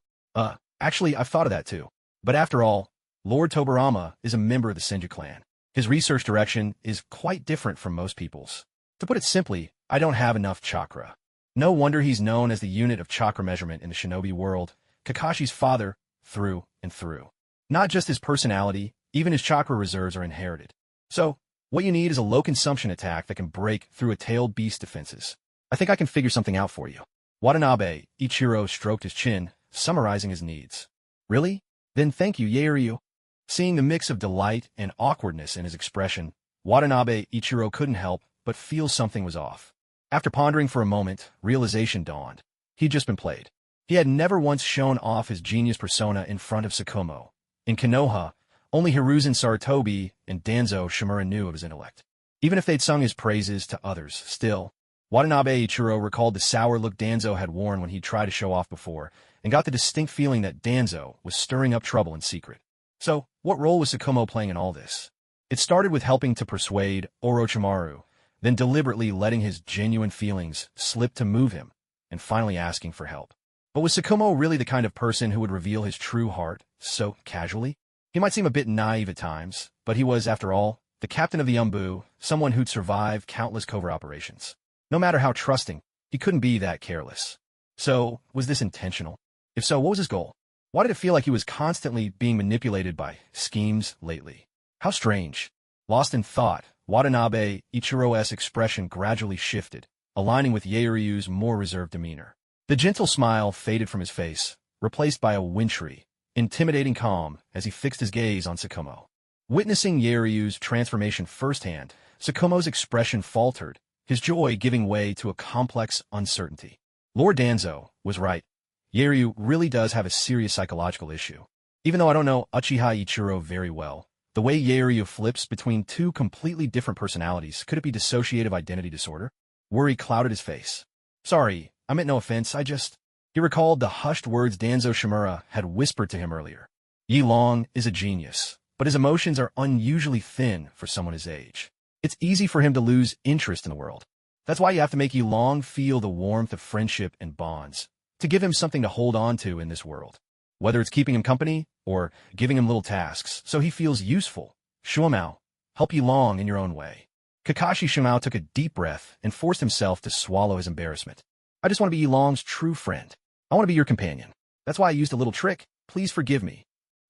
Actually, I've thought of that too. But after all, Lord Tobarama is a member of the Senju clan. His research direction is quite different from most people's. To put it simply, I don't have enough chakra. No wonder he's known as the unit of chakra measurement in the shinobi world, Kakashi's father, through and through. Not just his personality, even his chakra reserves are inherited. So, what you need is a low-consumption attack that can break through a tailed beast defenses. I think I can figure something out for you. Watanabe Ichiro stroked his chin, summarizing his needs. Really? Then thank you, Yairyu. Seeing the mix of delight and awkwardness in his expression, Watanabe Ichiro couldn't help but feel something was off. After pondering for a moment, realization dawned. He'd just been played. He had never once shown off his genius persona in front of Tsukumo. In Konoha, only Hiruzen Tsurutobi and Danzo Shimura knew of his intellect. Even if they'd sung his praises to others, still, Watanabe Ichiro recalled the sour look Danzo had worn when he tried to show off before, and got the distinct feeling that Danzo was stirring up trouble in secret. So, what role was Tsukumo playing in all this? It started with helping to persuade Orochimaru, then deliberately letting his genuine feelings slip to move him, and finally asking for help. But was Tsukumo really the kind of person who would reveal his true heart so casually? He might seem a bit naive at times, but he was, after all, the captain of the Umbu, someone who'd survived countless covert operations. No matter how trusting, he couldn't be that careless. So, was this intentional? If so, what was his goal? Why did it feel like he was constantly being manipulated by schemes lately? How strange. Lost in thought, Watanabe Ichiro's expression gradually shifted, aligning with Yaoryu's more reserved demeanor. The gentle smile faded from his face, replaced by a wintry, intimidating calm as he fixed his gaze on Tsukumo. Witnessing Yaoryu's transformation firsthand, Tsukumo's expression faltered, his joy giving way to a complex uncertainty. Lord Danzo was right. Yaoryu really does have a serious psychological issue. Even though I don't know Uchiha Ichiro very well, the way Yaoryu flips between two completely different personalities, could it be dissociative identity disorder? Worry clouded his face. Sorry, I meant no offense, He recalled the hushed words Danzo Shimura had whispered to him earlier. Yi Long is a genius, but his emotions are unusually thin for someone his age. It's easy for him to lose interest in the world. That's why you have to make Yi Long feel the warmth of friendship and bonds, to give him something to hold on to in this world. Whether it's keeping him company, or giving him little tasks, so he feels useful. Shuomao, help Yi Long in your own way. Kakashi Shuomao took a deep breath and forced himself to swallow his embarrassment. I just want to be Yi Long's true friend. I want to be your companion. That's why I used a little trick. Please forgive me.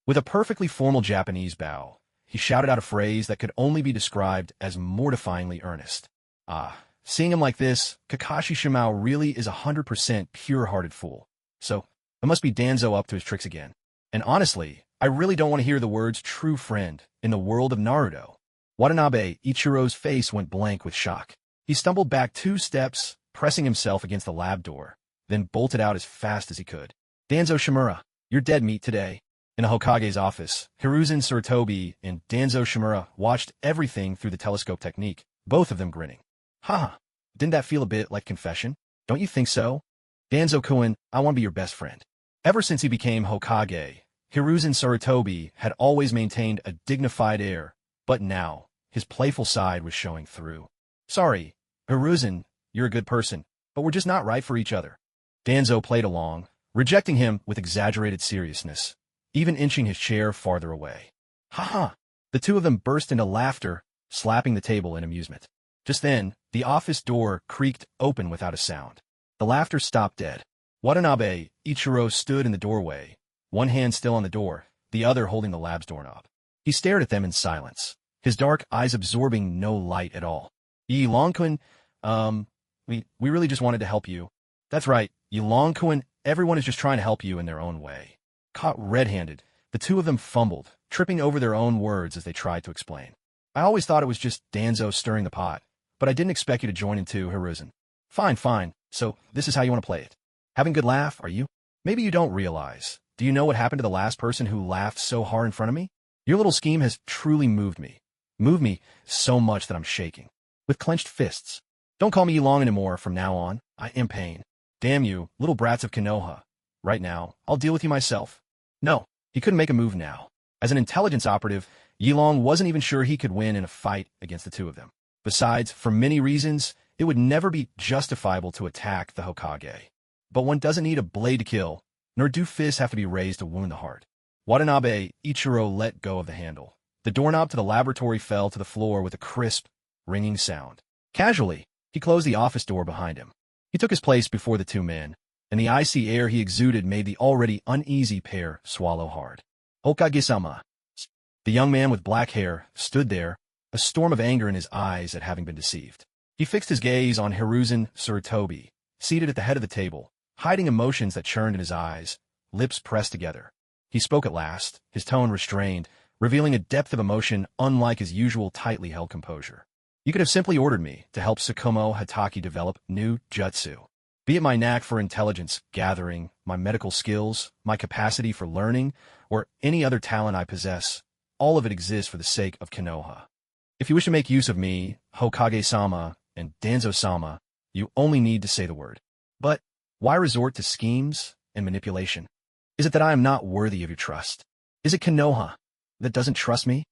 With a perfectly formal Japanese bow, he shouted out a phrase that could only be described as mortifyingly earnest. Seeing him like this, Kakashi Shuomao really is 100% pure-hearted fool. So, it must be Danzo up to his tricks again. And honestly, I really don't want to hear the words true friend in the world of Naruto. Watanabe Ichiro's face went blank with shock. He stumbled back 2 steps, pressing himself against the lab door, then bolted out as fast as he could. Danzo Shimura, you're dead meat today. In the Hokage's office, Hiruzen Sarutobi and Danzo Shimura watched everything through the telescope technique, both of them grinning. Didn't that feel a bit like confession? Don't you think so? Danzo-kun, I want to be your best friend. Ever since he became Hokage, Hiruzen Sarutobi had always maintained a dignified air, but now, his playful side was showing through. Sorry, Hiruzen, you're a good person, but we're just not right for each other. Danzo played along, rejecting him with exaggerated seriousness, even inching his chair farther away. The two of them burst into laughter, slapping the table in amusement. Just then, the office door creaked open without a sound. The laughter stopped dead. Watanabe Ichiro stood in the doorway, one hand still on the door, the other holding the lab's doorknob. He stared at them in silence, his dark eyes absorbing no light at all. Yi Long-kun, we really just wanted to help you. That's right, Yi Long-kun, everyone is just trying to help you in their own way. Caught red-handed, the two of them fumbled, tripping over their own words as they tried to explain. I always thought it was just Danzo stirring the pot, but I didn't expect you to join in too, Hiruzen. Fine, so this is how you want to play it. Having a good laugh, are you? Maybe you don't realize. Do you know what happened to the last person who laughed so hard in front of me? Your little scheme has truly moved me. Moved me so much that I'm shaking. With clenched fists. Don't call me Yi Long anymore from now on. I am pain. Damn you, little brats of Konoha. Right now, I'll deal with you myself. No, he couldn't make a move now. As an intelligence operative, Yi Long wasn't even sure he could win in a fight against the two of them. Besides, for many reasons, it would never be justifiable to attack the Hokage. But one doesn't need a blade to kill, nor do fists have to be raised to wound the heart. Watanabe Ichiro let go of the handle. The doorknob to the laboratory fell to the floor with a crisp, ringing sound. Casually, he closed the office door behind him. He took his place before the two men, and the icy air he exuded made the already uneasy pair swallow hard. Hokage-sama. The young man with black hair stood there, a storm of anger in his eyes at having been deceived. He fixed his gaze on Hiruzen Sarutobi, seated at the head of the table, hiding emotions that churned in his eyes, lips pressed together. He spoke at last, his tone restrained, revealing a depth of emotion unlike his usual tightly held composure. You could have simply ordered me to help Tsukumo Hatake develop new jutsu. Be it my knack for intelligence gathering, my medical skills, my capacity for learning, or any other talent I possess, all of it exists for the sake of Konoha. If you wish to make use of me, Hokage-sama, and Danzo-sama, you only need to say the word. But why resort to schemes, and manipulation? Is it that I am not worthy of your trust? Is it Konoha that doesn't trust me?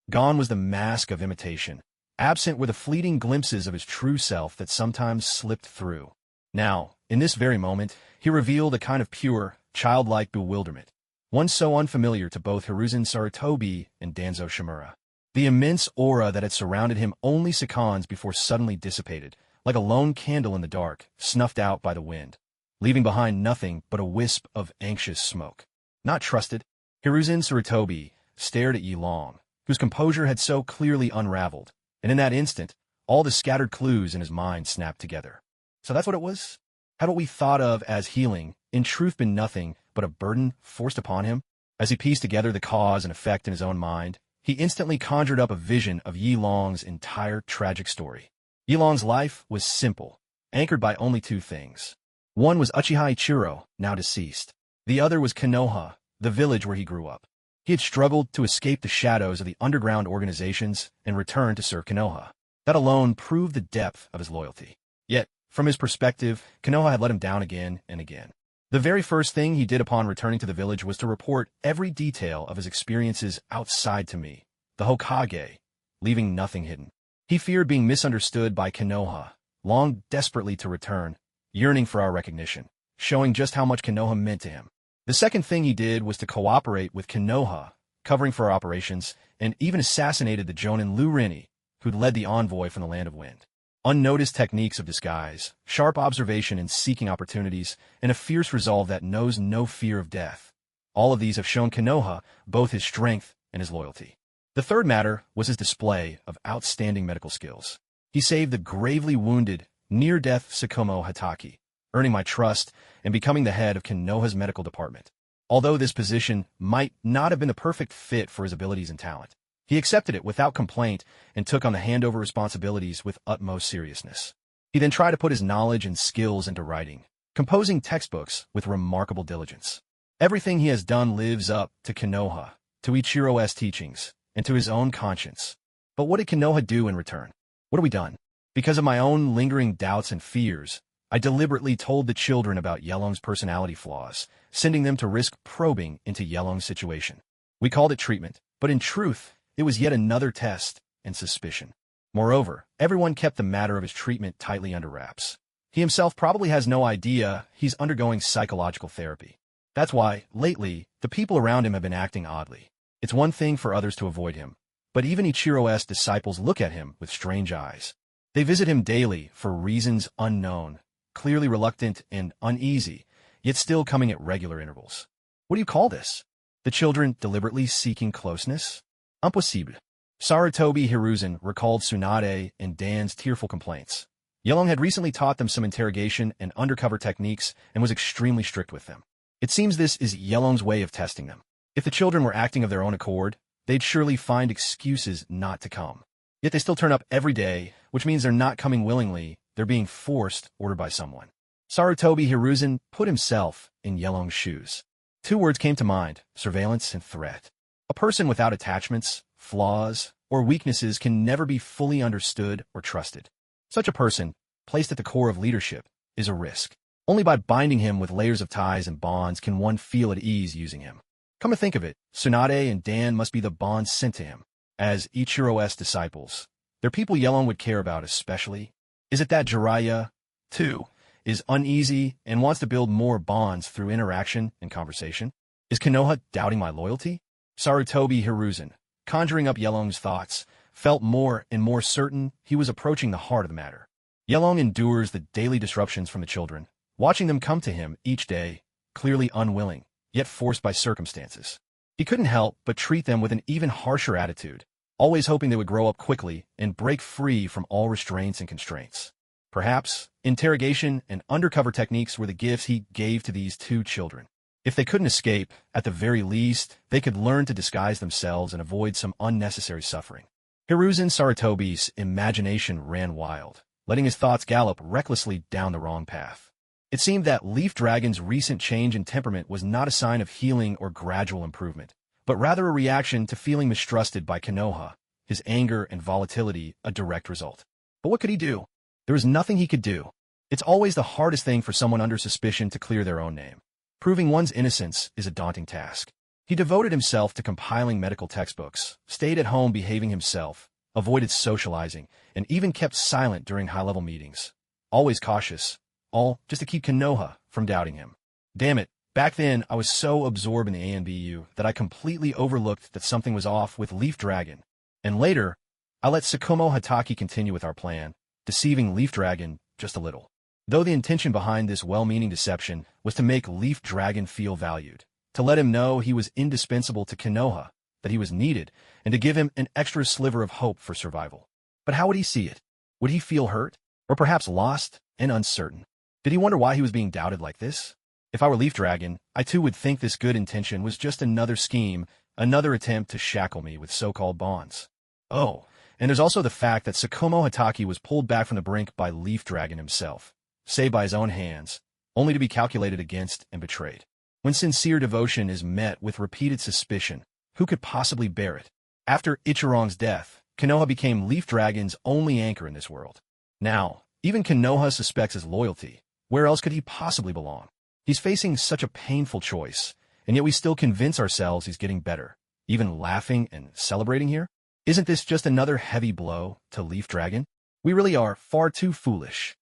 Gone was the mask of imitation. Absent were the fleeting glimpses of his true self that sometimes slipped through. Now, in this very moment, he revealed a kind of pure, childlike bewilderment, one so unfamiliar to both Hiruzen Sarutobi and Danzo Shimura. The immense aura that had surrounded him only seconds before suddenly dissipated, like a lone candle in the dark, snuffed out by the wind, leaving behind nothing but a wisp of anxious smoke. Not trusted, Hiruzen Sarutobi stared at Yi Long, whose composure had so clearly unraveled, and in that instant, all the scattered clues in his mind snapped together. So that's what it was? Had what we thought of as healing, in truth been nothing but a burden forced upon him? As he pieced together the cause and effect in his own mind, he instantly conjured up a vision of Yi Long's entire tragic story. Yi Long's life was simple, anchored by only two things. One was Uchiha Ichiro, now deceased. The other was Konoha, the village where he grew up. He had struggled to escape the shadows of the underground organizations and return to serve Konoha. That alone proved the depth of his loyalty. Yet, from his perspective, Konoha had let him down again and again. The very first thing he did upon returning to the village was to report every detail of his experiences outside to me, the Hokage, leaving nothing hidden. He feared being misunderstood by Konoha, longed desperately to return, yearning for our recognition, showing just how much Konoha meant to him. The second thing he did was to cooperate with Konoha, covering for our operations, and even assassinated the Jonin Lurini, who'd led the envoy from the Land of Wind. Unnoticed techniques of disguise, sharp observation in seeking opportunities, and a fierce resolve that knows no fear of death. All of these have shown Konoha both his strength and his loyalty. The third matter was his display of outstanding medical skills. He saved the gravely wounded, near-death Tsukumo Hataki, earning my trust and becoming the head of Konoha's medical department. Although this position might not have been the perfect fit for his abilities and talent, he accepted it without complaint and took on the handover responsibilities with utmost seriousness. He then tried to put his knowledge and skills into writing, composing textbooks with remarkable diligence. Everything he has done lives up to Konoha, to Ichiro's teachings, and to his own conscience. But what did Konoha do in return? What have we done? Because of my own lingering doubts and fears, I deliberately told the children about Yelong's personality flaws, sending them to risk probing into Yelong's situation. We called it treatment, but in truth, it was yet another test and suspicion. Moreover, everyone kept the matter of his treatment tightly under wraps. He himself probably has no idea he's undergoing psychological therapy. That's why, lately, the people around him have been acting oddly. It's one thing for others to avoid him, but even Ichiro's disciples look at him with strange eyes. They visit him daily for reasons unknown, clearly reluctant and uneasy, yet still coming at regular intervals. What do you call this? The children deliberately seeking closeness? Impossible. Sarutobi Hiruzen recalled Tsunade and Dan's tearful complaints. Yelong had recently taught them some interrogation and undercover techniques and was extremely strict with them. It seems this is Yelong's way of testing them. If the children were acting of their own accord, they'd surely find excuses not to come. Yet they still turn up every day, which means they're not coming willingly, they're being forced, ordered by someone. Sarutobi Hiruzen put himself in Yelong's shoes. Two words came to mind: surveillance and threat. A person without attachments, flaws, or weaknesses can never be fully understood or trusted. Such a person, placed at the core of leadership, is a risk. Only by binding him with layers of ties and bonds can one feel at ease using him. Come to think of it, Tsunade and Dan must be the bonds sent to him. As Ichiro's disciples, they're people Yelong would care about especially. Is it that Jiraiya, too, is uneasy and wants to build more bonds through interaction and conversation? Is Konoha doubting my loyalty? Sarutobi Hiruzen, conjuring up Yelong's thoughts, felt more and more certain he was approaching the heart of the matter. Yelong endures the daily disruptions from the children, watching them come to him each day, clearly unwilling, yet forced by circumstances. He couldn't help but treat them with an even harsher attitude, always hoping they would grow up quickly and break free from all restraints and constraints. Perhaps, interrogation and undercover techniques were the gifts he gave to these two children. If they couldn't escape, at the very least, they could learn to disguise themselves and avoid some unnecessary suffering. Hiruzen Sarutobi's imagination ran wild, letting his thoughts gallop recklessly down the wrong path. It seemed that Leaf Dragon's recent change in temperament was not a sign of healing or gradual improvement, but rather a reaction to feeling mistrusted by Konoha, his anger and volatility a direct result. But what could he do? There was nothing he could do. It's always the hardest thing for someone under suspicion to clear their own name. Proving one's innocence is a daunting task. He devoted himself to compiling medical textbooks, stayed at home behaving himself, avoided socializing, and even kept silent during high-level meetings. Always cautious, all just to keep Konoha from doubting him. Damn it, back then I was so absorbed in the ANBU that I completely overlooked that something was off with Leaf Dragon. And later, I let Tsukumo Hataki continue with our plan, deceiving Leaf Dragon just a little. Though the intention behind this well-meaning deception was to make Leaf Dragon feel valued, to let him know he was indispensable to Konoha, that he was needed, and to give him an extra sliver of hope for survival. But how would he see it? Would he feel hurt? Or perhaps lost and uncertain? Did he wonder why he was being doubted like this? If I were Leaf Dragon, I too would think this good intention was just another scheme, another attempt to shackle me with so-called bonds. Oh, and there's also the fact that Tsukumo Hataki was pulled back from the brink by Leaf Dragon himself, saved by his own hands, only to be calculated against and betrayed. When sincere devotion is met with repeated suspicion, who could possibly bear it? After Ichirong's death, Konoha became Leaf Dragon's only anchor in this world. Now, even Konoha suspects his loyalty. Where else could he possibly belong? He's facing such a painful choice, and yet we still convince ourselves he's getting better, even laughing and celebrating here? Isn't this just another heavy blow to Leaf Dragon? We really are far too foolish.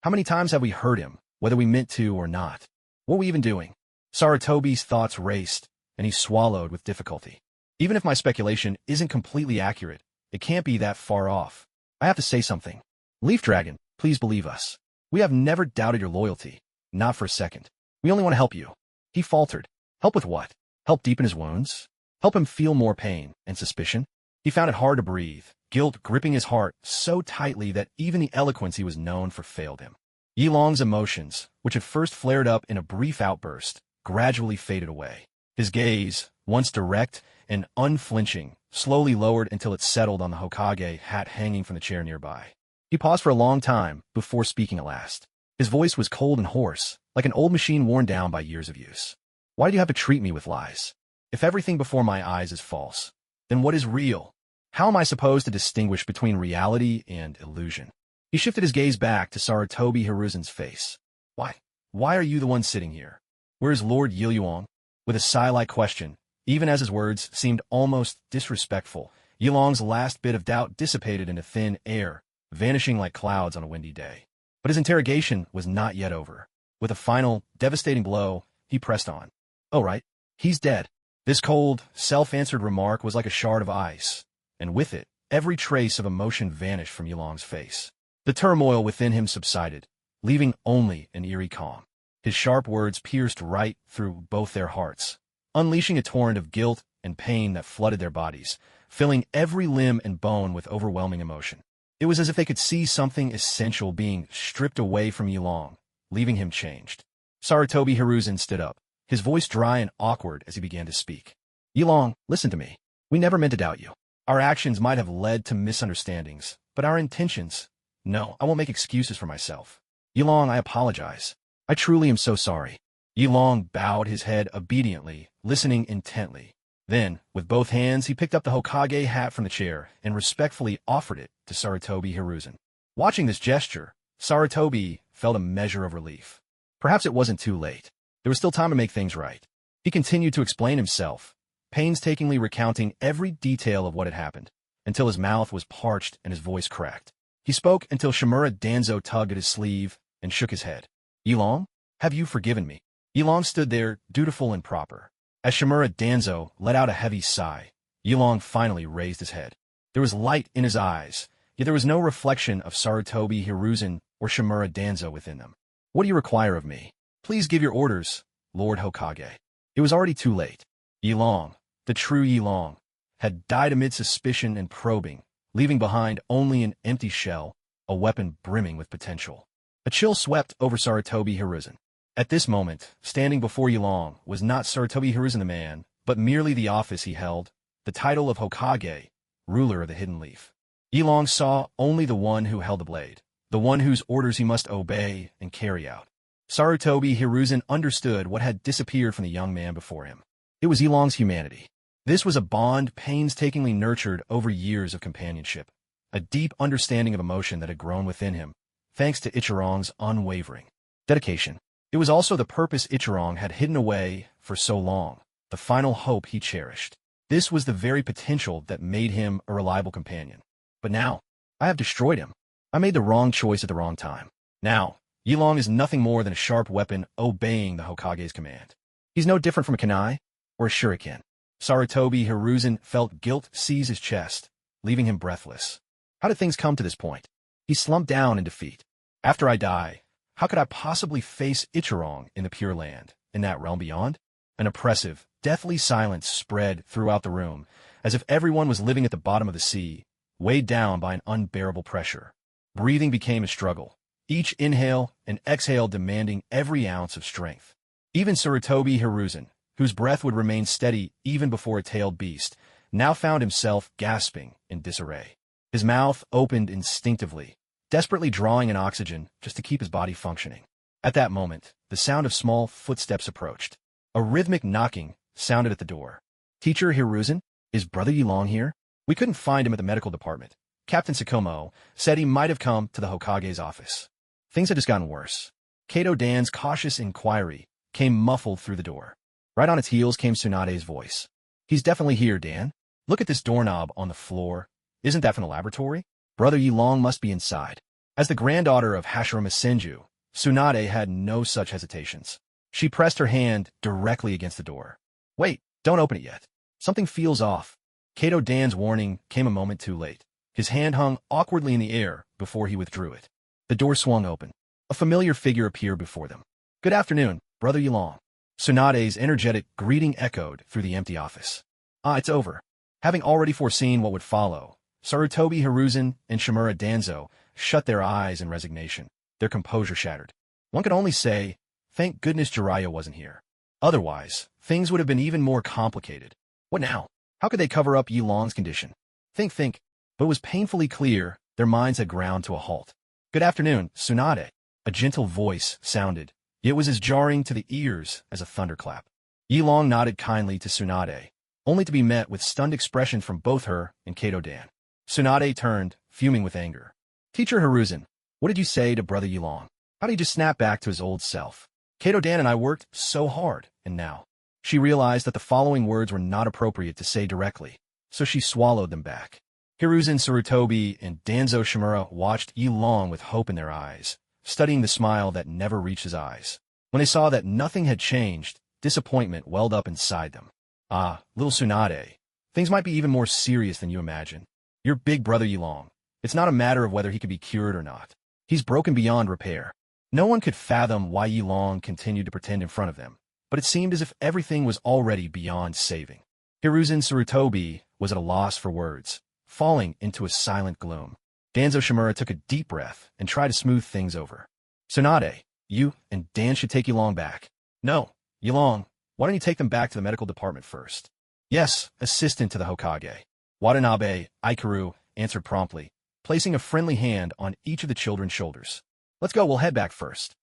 How many times have we hurt him, whether we meant to or not? What were we even doing? Sarutobi's thoughts raced, and he swallowed with difficulty. Even if my speculation isn't completely accurate, it can't be that far off. I have to say something. Leaf Dragon, please believe us. We have never doubted your loyalty. Not for a second. We only want to help you. He faltered. Help with what? Help deepen his wounds? Help him feel more pain and suspicion? He found it hard to breathe, guilt gripping his heart so tightly that even the eloquence he was known for failed him. Yilong's emotions, which had first flared up in a brief outburst, gradually faded away. His gaze, once direct and unflinching, slowly lowered until it settled on the Hokage hat hanging from the chair nearby. He paused for a long time before speaking at last. His voice was cold and hoarse, like an old machine worn down by years of use. Why do you have to treat me with lies? If everything before my eyes is false, then what is real? How am I supposed to distinguish between reality and illusion? He shifted his gaze back to Sarutobi Hiruzen's face. Why are you the one sitting here? Where is Lord Yilong? With a sigh-like question, even as his words seemed almost disrespectful, Yilong's last bit of doubt dissipated into thin air, vanishing like clouds on a windy day. But his interrogation was not yet over. With a final, devastating blow, he pressed on. Oh right, he's dead. This cold, self-answered remark was like a shard of ice, and with it, every trace of emotion vanished from Yilong's face. The turmoil within him subsided, leaving only an eerie calm. His sharp words pierced right through both their hearts, unleashing a torrent of guilt and pain that flooded their bodies, filling every limb and bone with overwhelming emotion. It was as if they could see something essential being stripped away from Yilong, leaving him changed. Sarutobi Hiruzen stood up, his voice dry and awkward as he began to speak. Yilong, listen to me. We never meant to doubt you. Our actions might have led to misunderstandings, but our intentions... No, I won't make excuses for myself. Yilong, I apologize. I truly am so sorry. Yilong bowed his head obediently, listening intently. Then, with both hands, he picked up the Hokage hat from the chair and respectfully offered it to Sarutobi Hiruzen. Watching this gesture, Sarutobi felt a measure of relief. Perhaps it wasn't too late. There was still time to make things right. He continued to explain himself, painstakingly recounting every detail of what had happened, until his mouth was parched and his voice cracked. He spoke until Shimura Danzo tugged at his sleeve and shook his head. Yilong, have you forgiven me? Yilong stood there, dutiful and proper. As Shimura Danzo let out a heavy sigh, Yilong finally raised his head. There was light in his eyes, yet there was no reflection of Sarutobi Hiruzen or Shimura Danzo within them. What do you require of me? Please give your orders, Lord Hokage. It was already too late. Yilong, the true Yilong, had died amid suspicion and probing, leaving behind only an empty shell, a weapon brimming with potential. A chill swept over Sarutobi Hiruzen. At this moment, standing before Yilong was not Sarutobi Hiruzen the man, but merely the office he held, the title of Hokage, ruler of the Hidden Leaf. Yilong saw only the one who held the blade, the one whose orders he must obey and carry out. Sarutobi Hiruzen understood what had disappeared from the young man before him. It was Yilong's humanity. This was a bond painstakingly nurtured over years of companionship, a deep understanding of emotion that had grown within him, thanks to Ichirong's unwavering dedication. It was also the purpose Ichirong had hidden away for so long, the final hope he cherished. This was the very potential that made him a reliable companion. But now, I have destroyed him. I made the wrong choice at the wrong time. Now, Yilong is nothing more than a sharp weapon obeying the Hokage's command. He's no different from a kunai or a shuriken. Sarutobi Hiruzen felt guilt seize his chest, leaving him breathless. How did things come to this point? He slumped down in defeat. After I die, how could I possibly face Ichirong in the Pure Land, in that realm beyond? An oppressive, deathly silence spread throughout the room, as if everyone was living at the bottom of the sea, weighed down by an unbearable pressure. Breathing became a struggle, each inhale and exhale demanding every ounce of strength. Even Sarutobi Hiruzen, whose breath would remain steady even before a tailed beast, now found himself gasping in disarray. His mouth opened instinctively, desperately drawing in oxygen just to keep his body functioning. At that moment, the sound of small footsteps approached. A rhythmic knocking sounded at the door. "Teacher Hiruzen, is Brother Yilong here? We couldn't find him at the medical department. Captain Tsukumo said he might have come to the Hokage's office." Things had just gotten worse. Kato Dan's cautious inquiry came muffled through the door. Right on its heels came Tsunade's voice. "He's definitely here, Dan. Look at this doorknob on the floor. Isn't that from the laboratory? Brother Yilong must be inside." As the granddaughter of Hashirama Senju, Tsunade had no such hesitations. She pressed her hand directly against the door. "Wait, don't open it yet. Something feels off." Kato Dan's warning came a moment too late. His hand hung awkwardly in the air before he withdrew it. The door swung open. A familiar figure appeared before them. "Good afternoon, Brother Yilong." Tsunade's energetic greeting echoed through the empty office. It's over." Having already foreseen what would follow, Sarutobi Hiruzen and Shimura Danzo shut their eyes in resignation, their composure shattered. One could only say, thank goodness Jiraiya wasn't here. Otherwise, things would have been even more complicated. What now? How could they cover up Yilong's condition? Think. But it was painfully clear their minds had ground to a halt. "Good afternoon, Tsunade." A gentle voice sounded. It was as jarring to the ears as a thunderclap. Yilong nodded kindly to Tsunade, only to be met with stunned expressions from both her and Kato Dan. Tsunade turned, fuming with anger. "Teacher Hiruzen, what did you say to Brother Yilong? How did he just snap back to his old self? Kato Dan and I worked so hard, and now." She realized that the following words were not appropriate to say directly, so she swallowed them back. Hiruzen Sarutobi and Danzo Shimura watched Yilong with hope in their eyes, studying the smile that never reached his eyes. When they saw that nothing had changed, disappointment welled up inside them. Little Tsunade, things might be even more serious than you imagine. Your big brother Yilong. It's not a matter of whether he could be cured or not. He's broken beyond repair. No one could fathom why Yilong continued to pretend in front of them, but it seemed as if everything was already beyond saving. Hiruzen Sarutobi was at a loss for words, falling into a silent gloom. Danzo Shimura took a deep breath and tried to smooth things over. "Tsunade, you and Dan should take Yilong back." "No, Yilong, why don't you take them back to the medical department first?" "Yes, assistant to the Hokage." Watanabe Aikaru answered promptly, placing a friendly hand on each of the children's shoulders. "Let's go, we'll head back first."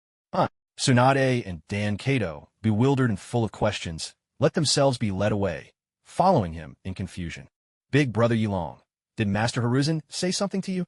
Tsunade and Dan Kato, bewildered and full of questions, let themselves be led away, following him in confusion. "Big brother Yilong, did Master Hiruzen say something to you?"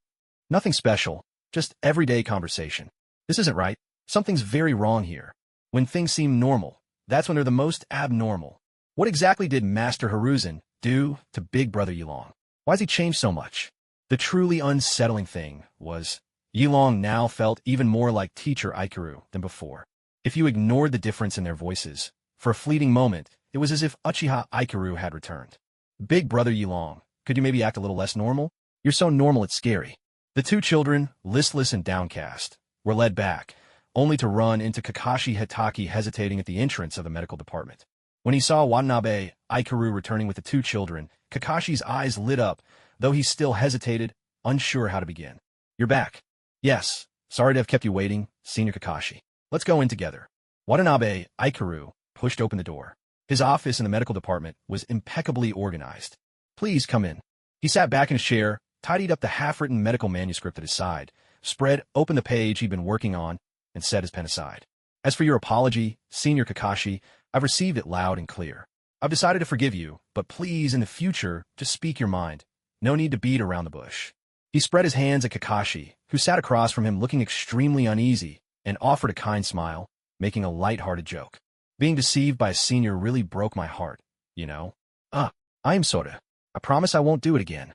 "Nothing special, just everyday conversation." "This isn't right. Something's very wrong here. When things seem normal, that's when they're the most abnormal. What exactly did Master Hiruzen do to big brother Yilong? Why's he changed so much?" The truly unsettling thing was, Yilong now felt even more like teacher Aikaru than before. If you ignored the difference in their voices, for a fleeting moment, it was as if Uchiha Aikaru had returned. "Big brother Yilong, could you maybe act a little less normal? You're so normal it's scary." The two children, listless and downcast, were led back, only to run into Kakashi Hitaki hesitating at the entrance of the medical department. When he saw Watanabe Aikaru returning with the two children, Kakashi's eyes lit up, though he still hesitated, unsure how to begin. "You're back." "Yes, sorry to have kept you waiting, Senior Kakashi. Let's go in together." Watanabe Aikaru pushed open the door. His office in the medical department was impeccably organized. "Please come in." He sat back in his chair, tidied up the half-written medical manuscript at his side, spread open the page he'd been working on, and set his pen aside. "As for your apology, Senior Kakashi, I've received it loud and clear. I've decided to forgive you, but please, in the future, just speak your mind. No need to beat around the bush." He spread his hands at Kakashi, who sat across from him looking extremely uneasy, and offered a kind smile. making a light-hearted joke. Being deceived by a senior really broke my heart, you know? I am Soda. I promise I won't do it again.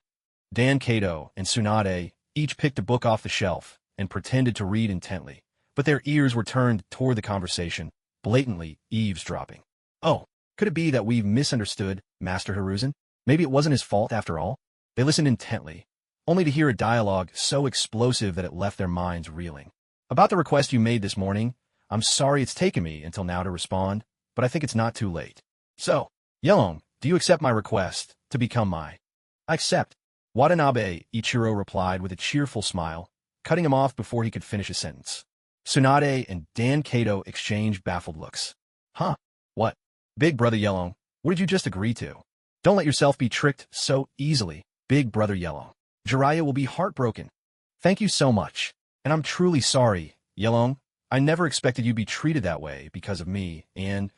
Dan Kato and Tsunade each picked a book off the shelf and pretended to read intently, but their ears were turned toward the conversation, blatantly eavesdropping. Oh, could it be that we've misunderstood Master Hiruzen? Maybe it wasn't his fault after all? They listened intently, only to hear a dialogue so explosive that it left their minds reeling. About the request you made this morning, I'm sorry it's taken me until now to respond, but I think it's not too late. So, Yelong, do you accept my request to become my... I accept. Watanabe Ichiro replied with a cheerful smile, cutting him off before he could finish a sentence. Tsunade and Dan Kato exchanged baffled looks. Huh? What? Big Brother Yelong, what did you just agree to? Don't let yourself be tricked so easily, Big Brother Yelong. Jiraiya will be heartbroken. Thank you so much. And I'm truly sorry, Yelong. I never expected you'd be treated that way because of me, and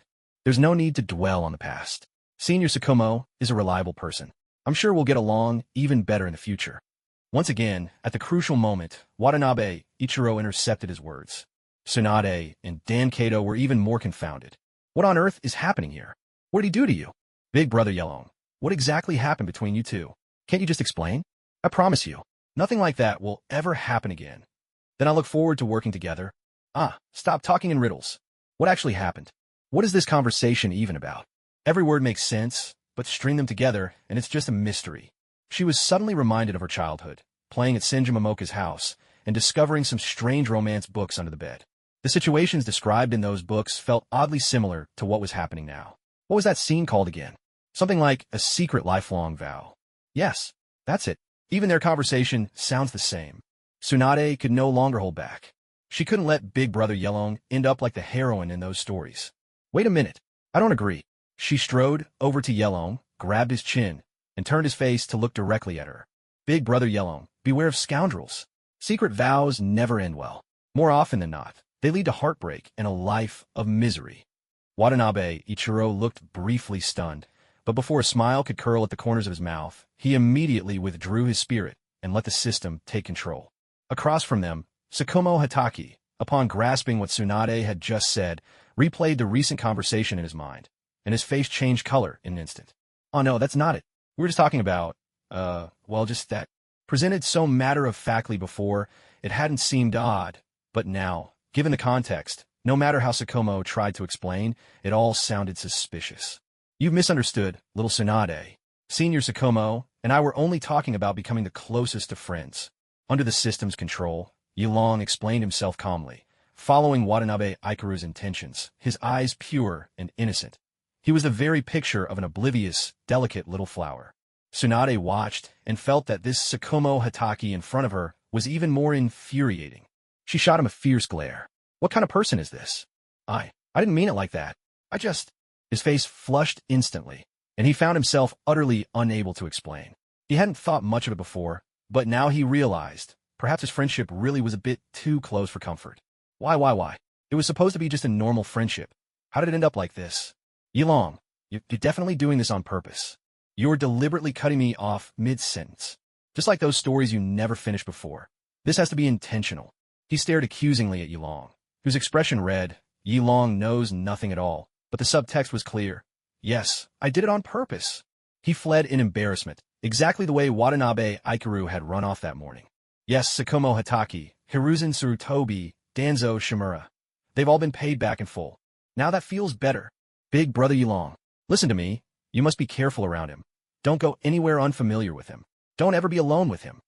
there's no need to dwell on the past. Senior Tsukumo is a reliable person. I'm sure we'll get along even better in the future. Once again, at the crucial moment, Watanabe Ichiro intercepted his words. Tsunade and Dan Kato were even more confounded. What on earth is happening here? What did he do to you? Big Brother Yelong, what exactly happened between you two? Can't you just explain? I promise you, nothing like that will ever happen again. Then I look forward to working together. Stop talking in riddles. What actually happened? What is this conversation even about? Every word makes sense, but string them together, and it's just a mystery. She was suddenly reminded of her childhood, playing at Senju Momoka's house, and discovering some strange romance books under the bed. The situations described in those books felt oddly similar to what was happening now. What was that scene called again? Something like a secret lifelong vow. Yes, that's it. Even their conversation sounds the same. Tsunade could no longer hold back. She couldn't let Big Brother Yelong end up like the heroine in those stories. Wait a minute. I don't agree. She strode over to Yelong, grabbed his chin, and turned his face to look directly at her. Big Brother Yelong, beware of scoundrels. Secret vows never end well. More often than not, they lead to heartbreak and a life of misery. Watanabe Ichiro looked briefly stunned, but before a smile could curl at the corners of his mouth, he immediately withdrew his spirit and let the system take control. Across from them, Tsukumo Hatake, upon grasping what Tsunade had just said, replayed the recent conversation in his mind, and his face changed color in an instant. Oh no, that's not it. We were just talking about, just that. Presented so matter-of-factly before, it hadn't seemed odd, but now, given the context, no matter how Tsukumo tried to explain, it all sounded suspicious. You've misunderstood, little Tsunade. Senior Tsukumo and I were only talking about becoming the closest of friends. Under the system's control, Yelong explained himself calmly, following Watanabe Ikaru's intentions, his eyes pure and innocent. He was the very picture of an oblivious, delicate little flower. Tsunade watched and felt that this Tsukumo Hatake in front of her was even more infuriating. She shot him a fierce glare. What kind of person is this? I didn't mean it like that. His face flushed instantly, and he found himself utterly unable to explain. He hadn't thought much of it before, but now he realized perhaps his friendship really was a bit too close for comfort. Why? It was supposed to be just a normal friendship. How did it end up like this? Yelong, you're definitely doing this on purpose. You're deliberately cutting me off mid-sentence. Just like those stories you never finished before. This has to be intentional. He stared accusingly at Yelong, whose expression read, Yelong knows nothing at all, but the subtext was clear. Yes, I did it on purpose. He fled in embarrassment, exactly the way Watanabe Ikaru had run off that morning. Yes, Tsukumo Hatake, Hiruzen Tsurutobi, Danzo Shimura. They've all been paid back in full. Now that feels better. Big Brother Yelong, listen to me. You must be careful around him. Don't go anywhere unfamiliar with him. Don't ever be alone with him.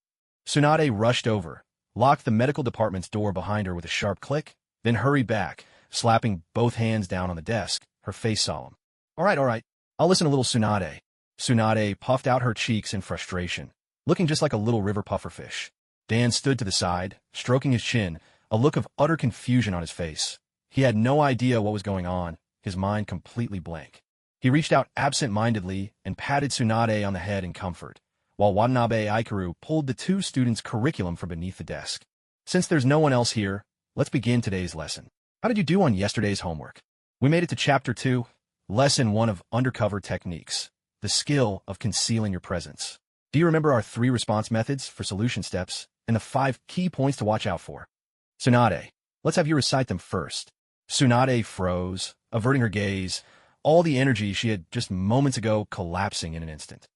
Tsunade rushed over, locked the medical department's door behind her with a sharp click, then hurried back, slapping both hands down on the desk, her face solemn. All right. I'll listen a little, Tsunade. Tsunade puffed out her cheeks in frustration, looking just like a little river pufferfish. Dan stood to the side, stroking his chin, a look of utter confusion on his face. He had no idea what was going on, his mind completely blank. He reached out absent-mindedly and patted Tsunade on the head in comfort, while Watanabe Ikaru pulled the two students' curriculum from beneath the desk. Since there's no one else here, let's begin today's lesson. How did you do on yesterday's homework? We made it to Chapter 2, Lesson 1 of Undercover Techniques, the skill of concealing your presence. Do you remember our 3 response methods for solution steps and the 5 key points to watch out for? Tsunade, let's have you recite them first. Tsunade froze, averting her gaze, all the energy she had just moments ago collapsing in an instant.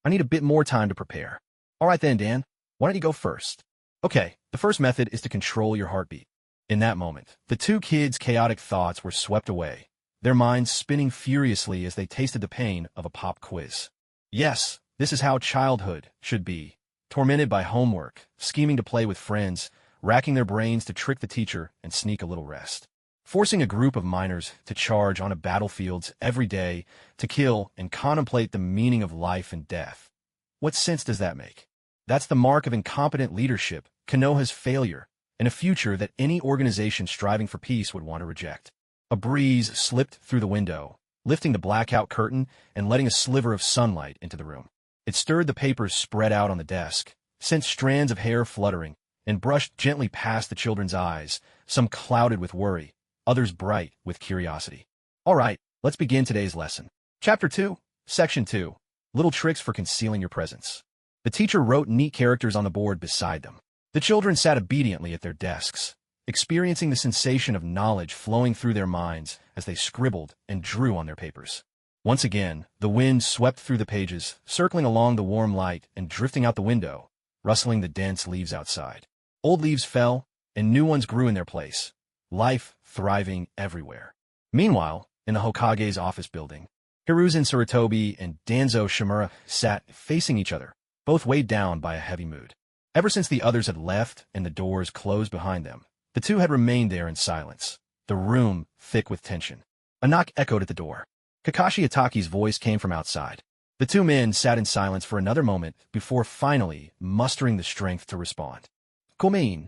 I need a bit more time to prepare. All right then, Dan. Why don't you go first? Okay, the first method is to control your heartbeat. In that moment, the two kids' chaotic thoughts were swept away, their minds spinning furiously as they tasted the pain of a pop quiz. Yes, this is how childhood should be. Tormented by homework, scheming to play with friends, racking their brains to trick the teacher and sneak a little rest. Forcing a group of minors to charge onto battlefields every day to kill and contemplate the meaning of life and death. What sense does that make? That's the mark of incompetent leadership, Konoha's failure, and a future that any organization striving for peace would want to reject. A breeze slipped through the window, lifting the blackout curtain and letting a sliver of sunlight into the room. It stirred the papers spread out on the desk, sent strands of hair fluttering, and brushed gently past the children's eyes, some clouded with worry, others bright with curiosity. All right, let's begin today's lesson. Chapter 2, Section 2, Little Tricks for Concealing Your Presence. The teacher wrote neat characters on the board beside them. The children sat obediently at their desks, experiencing the sensation of knowledge flowing through their minds as they scribbled and drew on their papers. Once again, the wind swept through the pages, circling along the warm light and drifting out the window, rustling the dense leaves outside. Old leaves fell, and new ones grew in their place, life thriving everywhere. Meanwhile, in the Hokage's office building, Hiruzen Sarutobi and Danzo Shimura sat facing each other, both weighed down by a heavy mood. Ever since the others had left and the doors closed behind them, the two had remained there in silence, the room thick with tension. A knock echoed at the door. Kakashi Itaki's voice came from outside. The two men sat in silence for another moment before finally mustering the strength to respond. Komein.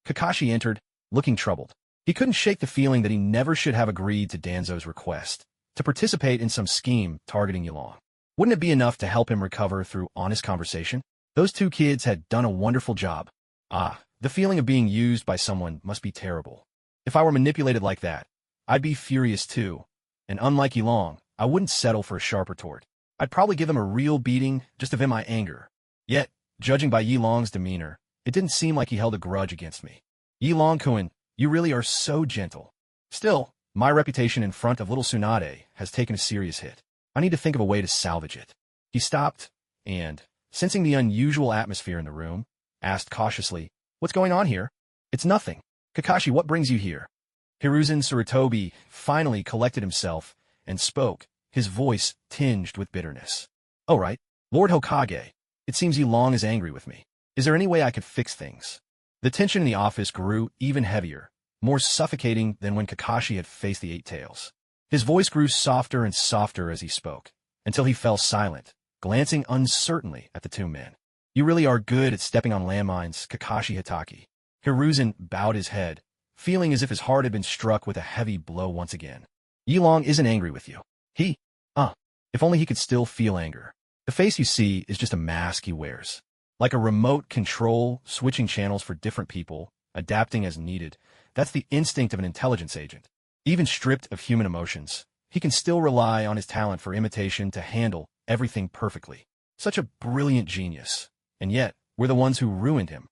Kakashi entered, looking troubled. He couldn't shake the feeling that he never should have agreed to Danzo's request, to participate in some scheme targeting Yulong. Wouldn't it be enough to help him recover through honest conversation? Those two kids had done a wonderful job. The feeling of being used by someone must be terrible. If I were manipulated like that, I'd be furious too. And unlike Yulong, I wouldn't settle for a sharp retort. I'd probably give him a real beating just to vent my anger. Yet, judging by Yulong's demeanor, it didn't seem like he held a grudge against me. Yulong-kun, you really are so gentle. Still, my reputation in front of little Tsunade has taken a serious hit. I need to think of a way to salvage it. He stopped, and, sensing the unusual atmosphere in the room, asked cautiously, "What's going on here?" "It's nothing. Kakashi, what brings you here?" Hiruzen Sarutobi finally collected himself and spoke, his voice tinged with bitterness. "Oh right, Lord Hokage, it seems Yulong is angry with me. Is there any way I could fix things?" The tension in the office grew even heavier, more suffocating than when Kakashi had faced the Eight Tails. His voice grew softer and softer as he spoke, until he fell silent, glancing uncertainly at the two men. "You really are good at stepping on landmines, Kakashi Hitaki." Hiruzen bowed his head, feeling as if his heart had been struck with a heavy blow once again. "Yulong isn't angry with you. If only he could still feel anger. The face you see is just a mask he wears. Like a remote control, switching channels for different people, adapting as needed. That's the instinct of an intelligence agent. Even stripped of human emotions, he can still rely on his talent for imitation to handle everything perfectly. Such a brilliant genius. And yet, we're the ones who ruined him.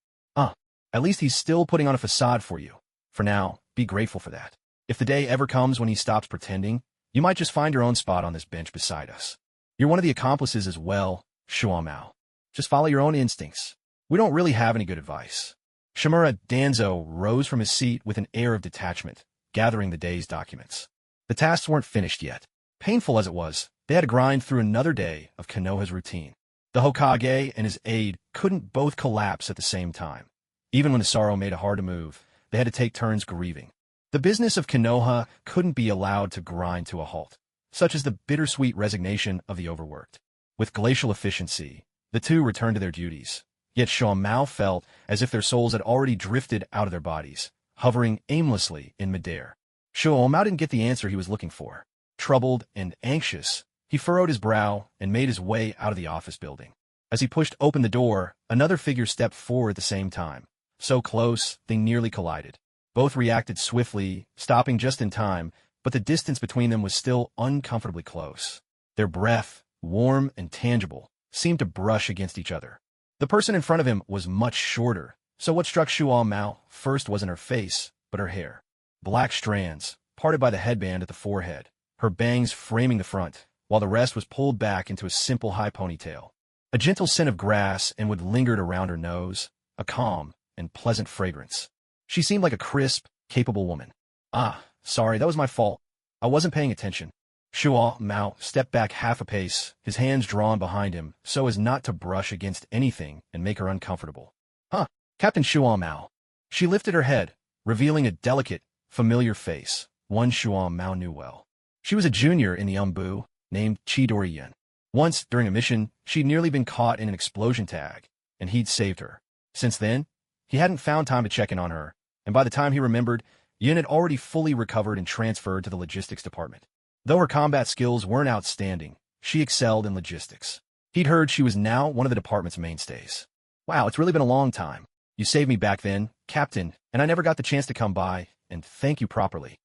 At least he's still putting on a facade for you. For now, be grateful for that. If the day ever comes when he stops pretending, you might just find your own spot on this bench beside us. You're one of the accomplices as well, Shuamao. Just follow your own instincts. We don't really have any good advice." Shimura Danzo rose from his seat with an air of detachment, gathering the day's documents. The tasks weren't finished yet. Painful as it was, they had to grind through another day of Konoha's routine. The Hokage and his aide couldn't both collapse at the same time. Even when the sorrow made it hard to move, they had to take turns grieving. The business of Konoha couldn't be allowed to grind to a halt, such as the bittersweet resignation of the overworked. With glacial efficiency, the two returned to their duties, yet Shuamao felt as if their souls had already drifted out of their bodies, hovering aimlessly in midair. Shuamao didn't get the answer he was looking for. Troubled and anxious, he furrowed his brow and made his way out of the office building. As he pushed open the door, another figure stepped forward at the same time. So close, they nearly collided. Both reacted swiftly, stopping just in time, but the distance between them was still uncomfortably close. Their breath, warm and tangible, seemed to brush against each other. The person in front of him was much shorter, so what struck Shuamao first wasn't her face, but her hair. black strands, parted by the headband at the forehead, her bangs framing the front, while the rest was pulled back into a simple high ponytail. A gentle scent of grass and wood lingered around her nose, a calm and pleasant fragrance. She seemed like a crisp, capable woman. Ah, sorry, that was my fault. I wasn't paying attention. Shuo Mao stepped back half a pace, his hands drawn behind him so as not to brush against anything and make her uncomfortable. Huh, Captain Shuo Mao. She lifted her head, revealing a delicate, familiar face, one Shuo Mao knew well. She was a junior in the Umbu, named Chidori-yen. Once, during a mission, she'd nearly been caught in an explosion tag, and he'd saved her. Since then, he hadn't found time to check in on her, and by the time he remembered, Yin had already fully recovered and transferred to the logistics department. Though her combat skills weren't outstanding, she excelled in logistics. He'd heard she was now one of the department's mainstays. Wow, it's really been a long time. You saved me back then, Captain, and I never got the chance to come by and thank you properly.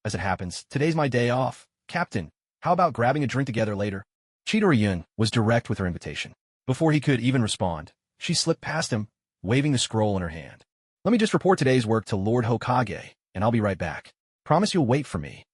As it happens, today's my day off. Captain, how about grabbing a drink together later? Chidori-yun was direct with her invitation. Before he could even respond, she slipped past him, waving the scroll in her hand. Let me just report today's work to Lord Hokage, and I'll be right back. Promise you'll wait for me.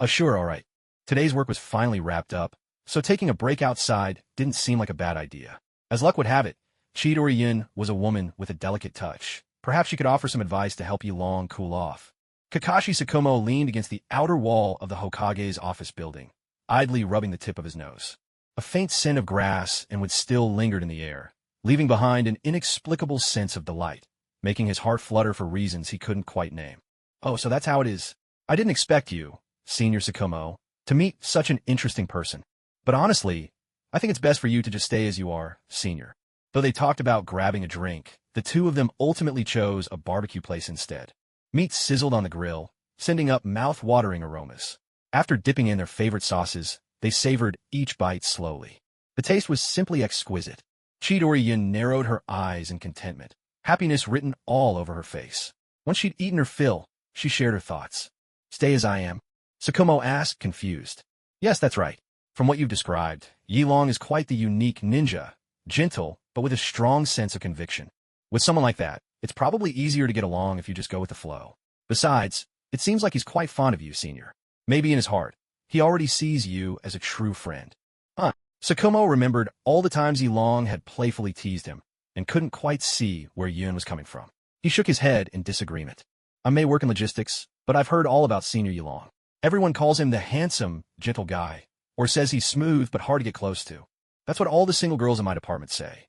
Sure, all right. Today's work was finally wrapped up, so taking a break outside didn't seem like a bad idea. As luck would have it, Chidori-yun was a woman with a delicate touch. Perhaps she could offer some advice to help Yilong cool off. Kakashi Tsukumo leaned against the outer wall of the Hokage's office building, idly rubbing the tip of his nose. A faint scent of grass and wood still lingered in the air, leaving behind an inexplicable sense of delight, making his heart flutter for reasons he couldn't quite name. Oh, so that's how it is. I didn't expect you, Senior Tsukumo, to meet such an interesting person. But honestly, I think it's best for you to just stay as you are, Senior. Though they talked about grabbing a drink, the two of them ultimately chose a barbecue place instead. Meat sizzled on the grill, sending up mouth-watering aromas. After dipping in their favorite sauces, they savored each bite slowly. The taste was simply exquisite. Chidori-yun narrowed her eyes in contentment, happiness written all over her face. Once she'd eaten her fill, she shared her thoughts. Stay as I am? Tsukumo asked, confused. Yes, that's right. From what you've described, Yilong is quite the unique ninja, gentle, but with a strong sense of conviction. With someone like that, it's probably easier to get along if you just go with the flow. Besides, it seems like he's quite fond of you, Senior. Maybe in his heart, he already sees you as a true friend. Huh. Tsukumo remembered all the times Yilong had playfully teased him, and couldn't quite see where Yun was coming from. He shook his head in disagreement. I may work in logistics, but I've heard all about Senior Yilong. Everyone calls him the handsome, gentle guy, or says he's smooth but hard to get close to. That's what all the single girls in my department say.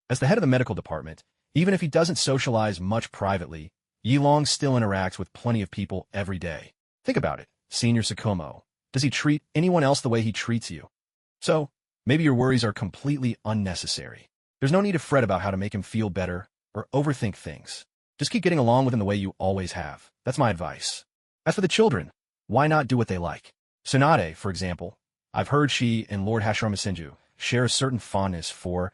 As the head of the medical department, even if he doesn't socialize much privately, Yilong still interacts with plenty of people every day. Think about it, Senior Tsukumo. Does he treat anyone else the way he treats you? So, maybe your worries are completely unnecessary. There's no need to fret about how to make him feel better or overthink things. Just keep getting along with him the way you always have. That's my advice. As for the children, why not do what they like? Tsunade, for example. I've heard she and Lord Hashirama Senju share a certain fondness for,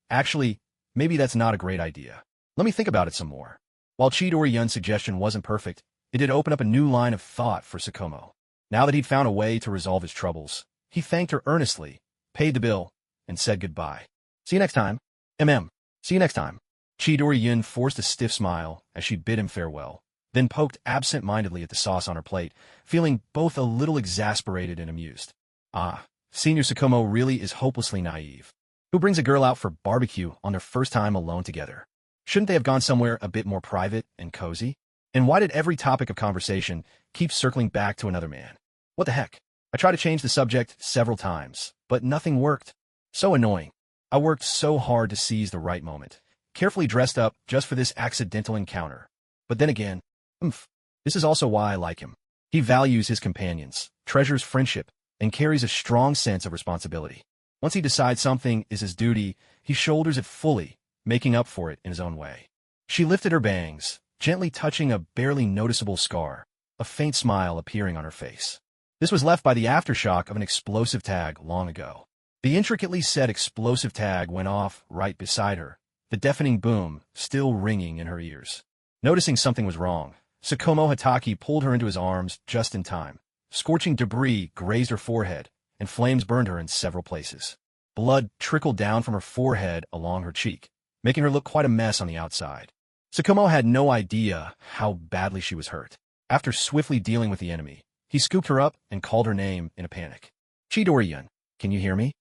actually, maybe that's not a great idea. Let me think about it some more. While Chidori-yun's suggestion wasn't perfect, it did open up a new line of thought for Tsukumo. Now that he'd found a way to resolve his troubles, he thanked her earnestly, paid the bill, and said goodbye. See you next time. See you next time. Chidori-yun forced a stiff smile as she bid him farewell, then poked absent-mindedly at the sauce on her plate, feeling both a little exasperated and amused. Ah, Senior Tsukumo really is hopelessly naive. Who brings a girl out for barbecue on their first time alone together? Shouldn't they have gone somewhere a bit more private and cozy? And why did every topic of conversation keep circling back to another man? What the heck? I tried to change the subject several times, but nothing worked. So annoying. I worked so hard to seize the right moment, carefully dressed up just for this accidental encounter. But then again, this is also why I like him. He values his companions, treasures friendship, and carries a strong sense of responsibility. Once he decides something is his duty, he shoulders it fully, making up for it in his own way. She lifted her bangs, gently touching a barely noticeable scar, a faint smile appearing on her face. This was left by the aftershock of an explosive tag long ago. The intricately set explosive tag went off right beside her, the deafening boom still ringing in her ears. Noticing something was wrong, Tsukumo Hatake pulled her into his arms just in time. Scorching debris grazed her forehead, and flames burned her in several places. Blood trickled down from her forehead along her cheek, making her look quite a mess on the outside. Tsukumo had no idea how badly she was hurt. After swiftly dealing with the enemy, he scooped her up and called her name in a panic. Chidori-yun, can you hear me?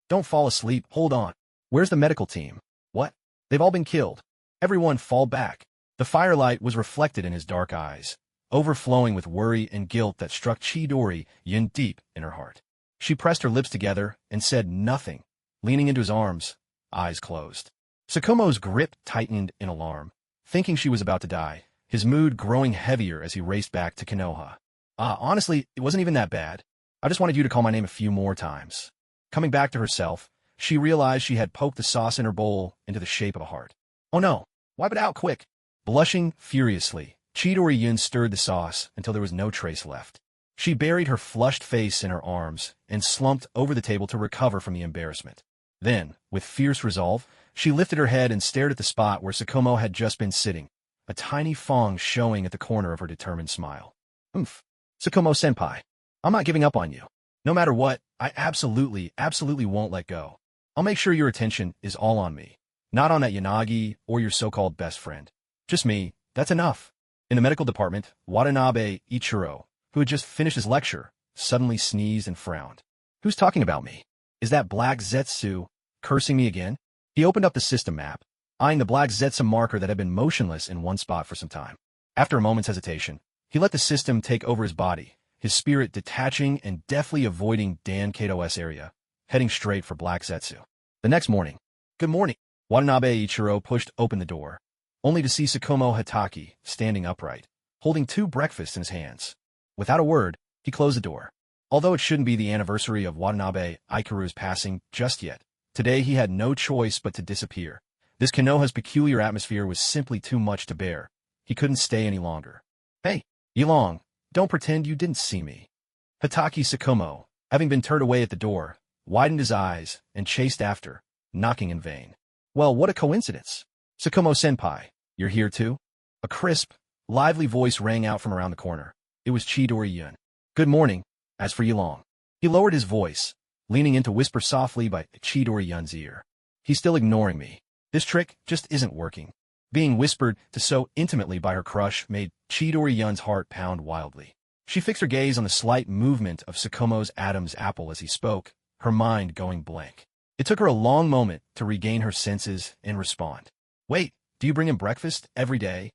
Don't fall asleep, hold on. Where's the medical team? What? They've all been killed. Everyone fall back. The firelight was reflected in his dark eyes, overflowing with worry and guilt that struck Chidori-yun deep in her heart. She pressed her lips together and said nothing, leaning into his arms, eyes closed. Tsukumo's grip tightened in alarm, thinking she was about to die, his mood growing heavier as he raced back to Konoha. Honestly, it wasn't even that bad. I just wanted you to call my name a few more times. Coming back to herself, she realized she had poked the sauce in her bowl into the shape of a heart. Oh no, wipe it out quick. Blushing furiously, Chidori-yun stirred the sauce until there was no trace left. She buried her flushed face in her arms and slumped over the table to recover from the embarrassment. Then, with fierce resolve, she lifted her head and stared at the spot where Tsukumo had just been sitting, a tiny fong showing at the corner of her determined smile. Oomph. Tsukumo-senpai, I'm not giving up on you. No matter what, I absolutely won't let go. I'll make sure your attention is all on me, not on that Yanagi or your so-called best friend. Just me, that's enough. In the medical department, Watanabe Ichiro, who had just finished his lecture, suddenly sneezed and frowned. Who's talking about me? Is that black Zetsu cursing me again? He opened up the system map, eyeing the black Zetsu marker that had been motionless in one spot for some time. After a moment's hesitation, he let the system take over his body, his spirit detaching and deftly avoiding Dan Kato's area, heading straight for black Zetsu. The next morning, good morning, Watanabe Ichiro pushed open the door, only to see Tsukumo Hatake standing upright, holding 2 breakfasts in his hands. Without a word, he closed the door. Although it shouldn't be the anniversary of Watanabe Ikaru's passing just yet, today he had no choice but to disappear. This Konoha's peculiar atmosphere was simply too much to bear. He couldn't stay any longer. Hey, Yilong, don't pretend you didn't see me. Hatake Tsukumo, having been turned away at the door, widened his eyes and chased after, knocking in vain. Well, what a coincidence. Tsukumo-senpai, you're here too? A crisp, lively voice rang out from around the corner. It was Chidori-yun. Good morning. As for Yilong, he lowered his voice, leaning in to whisper softly by Chidori-yun's ear. He's still ignoring me. This trick just isn't working. Being whispered to so intimately by her crush made Chidori-yun's heart pound wildly. She fixed her gaze on the slight movement of Tsukumo's Adam's apple as he spoke, her mind going blank. It took her a long moment to regain her senses and respond. Wait, do you bring him breakfast every day?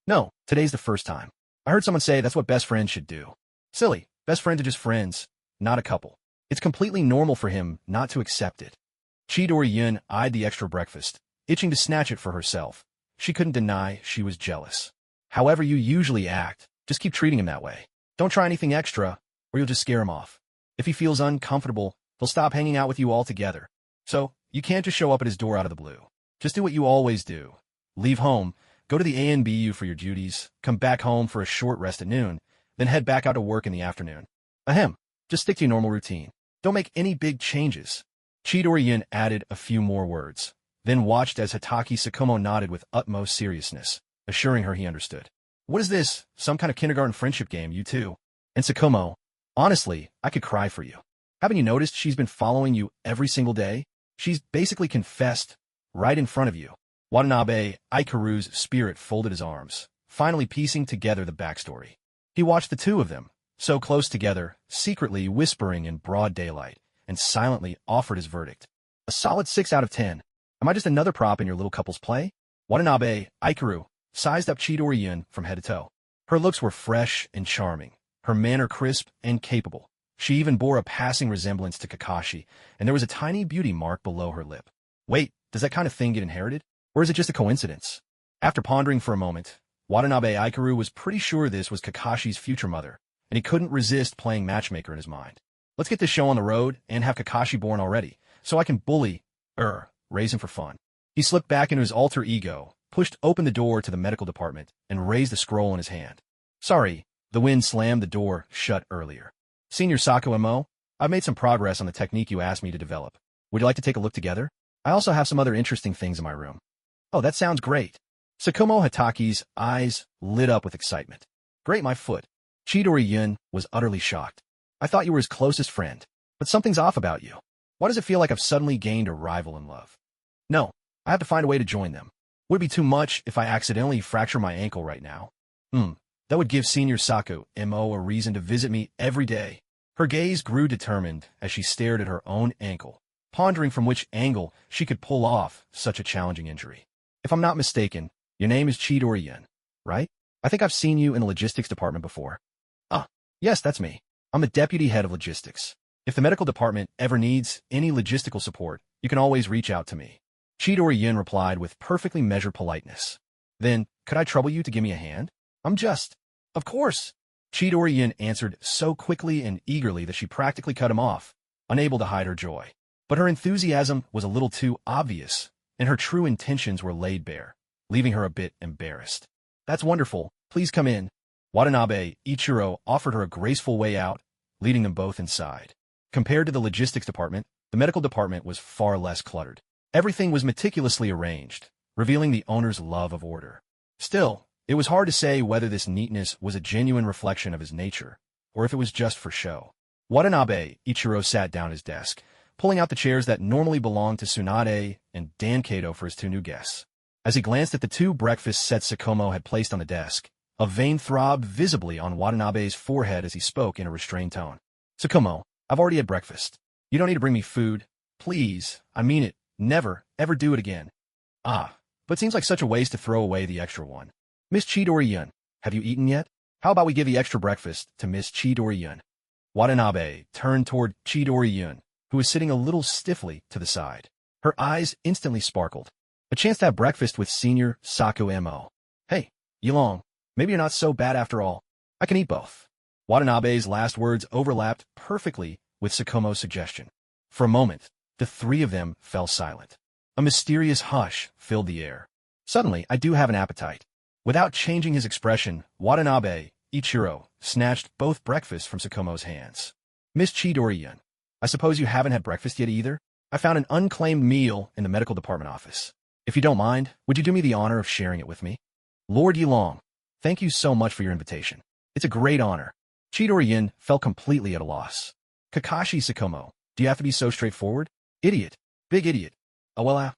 No, today's the first time. I heard someone say that's what best friends should do. Silly, best friends are just friends, not a couple. It's completely normal for him not to accept it. Chidori-yun eyed the extra breakfast, itching to snatch it for herself. She couldn't deny she was jealous. However you usually act, just keep treating him that way. Don't try anything extra, or you'll just scare him off. If he feels uncomfortable, he'll stop hanging out with you altogether. So, you can't just show up at his door out of the blue. Just do what you always do. Leave home, go to the ANBU for your duties, come back home for a short rest at noon, then head back out to work in the afternoon. Ahem, just stick to your normal routine. Don't make any big changes. Chidori-yun added a few more words, then watched as Hatake Tsukumo nodded with utmost seriousness, assuring her he understood. What is this, some kind of kindergarten friendship game, you two? And Tsukumo, honestly, I could cry for you. Haven't you noticed she's been following you every single day? She's basically confessed right in front of you. Watanabe Ikaru's spirit folded his arms, finally piecing together the backstory. He watched the two of them, so close together, secretly whispering in broad daylight, and silently offered his verdict. A solid 6 out of 10. Am I just another prop in your little couple's play? Watanabe Ikaru sized up Chidori-yun from head to toe. Her looks were fresh and charming, her manner crisp and capable. She even bore a passing resemblance to Kakashi, and there was a tiny beauty mark below her lip. Wait, does that kind of thing get inherited? Or is it just a coincidence? After pondering for a moment, Watanabe Ikaru was pretty sure this was Kakashi's future mother, and he couldn't resist playing matchmaker in his mind. Let's get this show on the road and have Kakashi born already, so I can raise him for fun. He slipped back into his alter ego, pushed open the door to the medical department, and raised the scroll in his hand. Sorry, the wind slammed the door shut earlier. Senior Sakumo, I've made some progress on the technique you asked me to develop. Would you like to take a look together? I also have some other interesting things in my room. Oh, that sounds great. Tsukumo Hatake's eyes lit up with excitement. Great, my foot. Chidori-yun was utterly shocked. I thought you were his closest friend, but something's off about you. Why does it feel like I've suddenly gained a rival in love? No, I have to find a way to join them. Would it be too much if I accidentally fracture my ankle right now? That would give Senior Sako MO a reason to visit me every day. Her gaze grew determined as she stared at her own ankle, pondering from which angle she could pull off such a challenging injury. If I'm not mistaken, your name is Chidori-yen, right? I think I've seen you in the logistics department before. Ah, yes, that's me. I'm the deputy head of logistics. If the medical department ever needs any logistical support, you can always reach out to me. Chidori-yen replied with perfectly measured politeness. Then, could I trouble you to give me a hand? Of course. Chidori-yen answered so quickly and eagerly that she practically cut him off, unable to hide her joy. But her enthusiasm was a little too obvious, and her true intentions were laid bare, leaving her a bit embarrassed. That's wonderful. Please come in. Watanabe Ichiro offered her a graceful way out, leading them both inside. Compared to the logistics department, the medical department was far less cluttered. Everything was meticulously arranged, revealing the owner's love of order. Still, it was hard to say whether this neatness was a genuine reflection of his nature, or if it was just for show. Watanabe Ichiro sat down at his desk, pulling out the chairs that normally belonged to Tsunade and Dan Kato for his two new guests. As he glanced at the two breakfast sets Tsukumo had placed on the desk, a vein throbbed visibly on Watanabe's forehead as he spoke in a restrained tone. Tsukumo, I've already had breakfast. You don't need to bring me food. Please, I mean it. Never, ever do it again. Ah, but seems like such a waste to throw away the extra one. Miss Chidori-yun, have you eaten yet? How about we give the extra breakfast to Miss Chidori-yun? Watanabe turned toward Chidori-yun, who was sitting a little stiffly to the side. Her eyes instantly sparkled. A chance to have breakfast with Senior Sako M.O. Hey, Yilong, maybe you're not so bad after all. I can eat both. Watanabe's last words overlapped perfectly with Tsukumo's suggestion. For a moment, the three of them fell silent. A mysterious hush filled the air. Suddenly, I do have an appetite. Without changing his expression, Watanabe Ichiro snatched both breakfasts from Tsukumo's hands. Miss Chidori-yun, I suppose you haven't had breakfast yet either? I found an unclaimed meal in the medical department office. If you don't mind, would you do me the honor of sharing it with me? Lord Yilong, thank you so much for your invitation. It's a great honor. Chidori-yun felt completely at a loss. Kakashi Tsukumo, do you have to be so straightforward? Idiot. Big idiot. Oh well,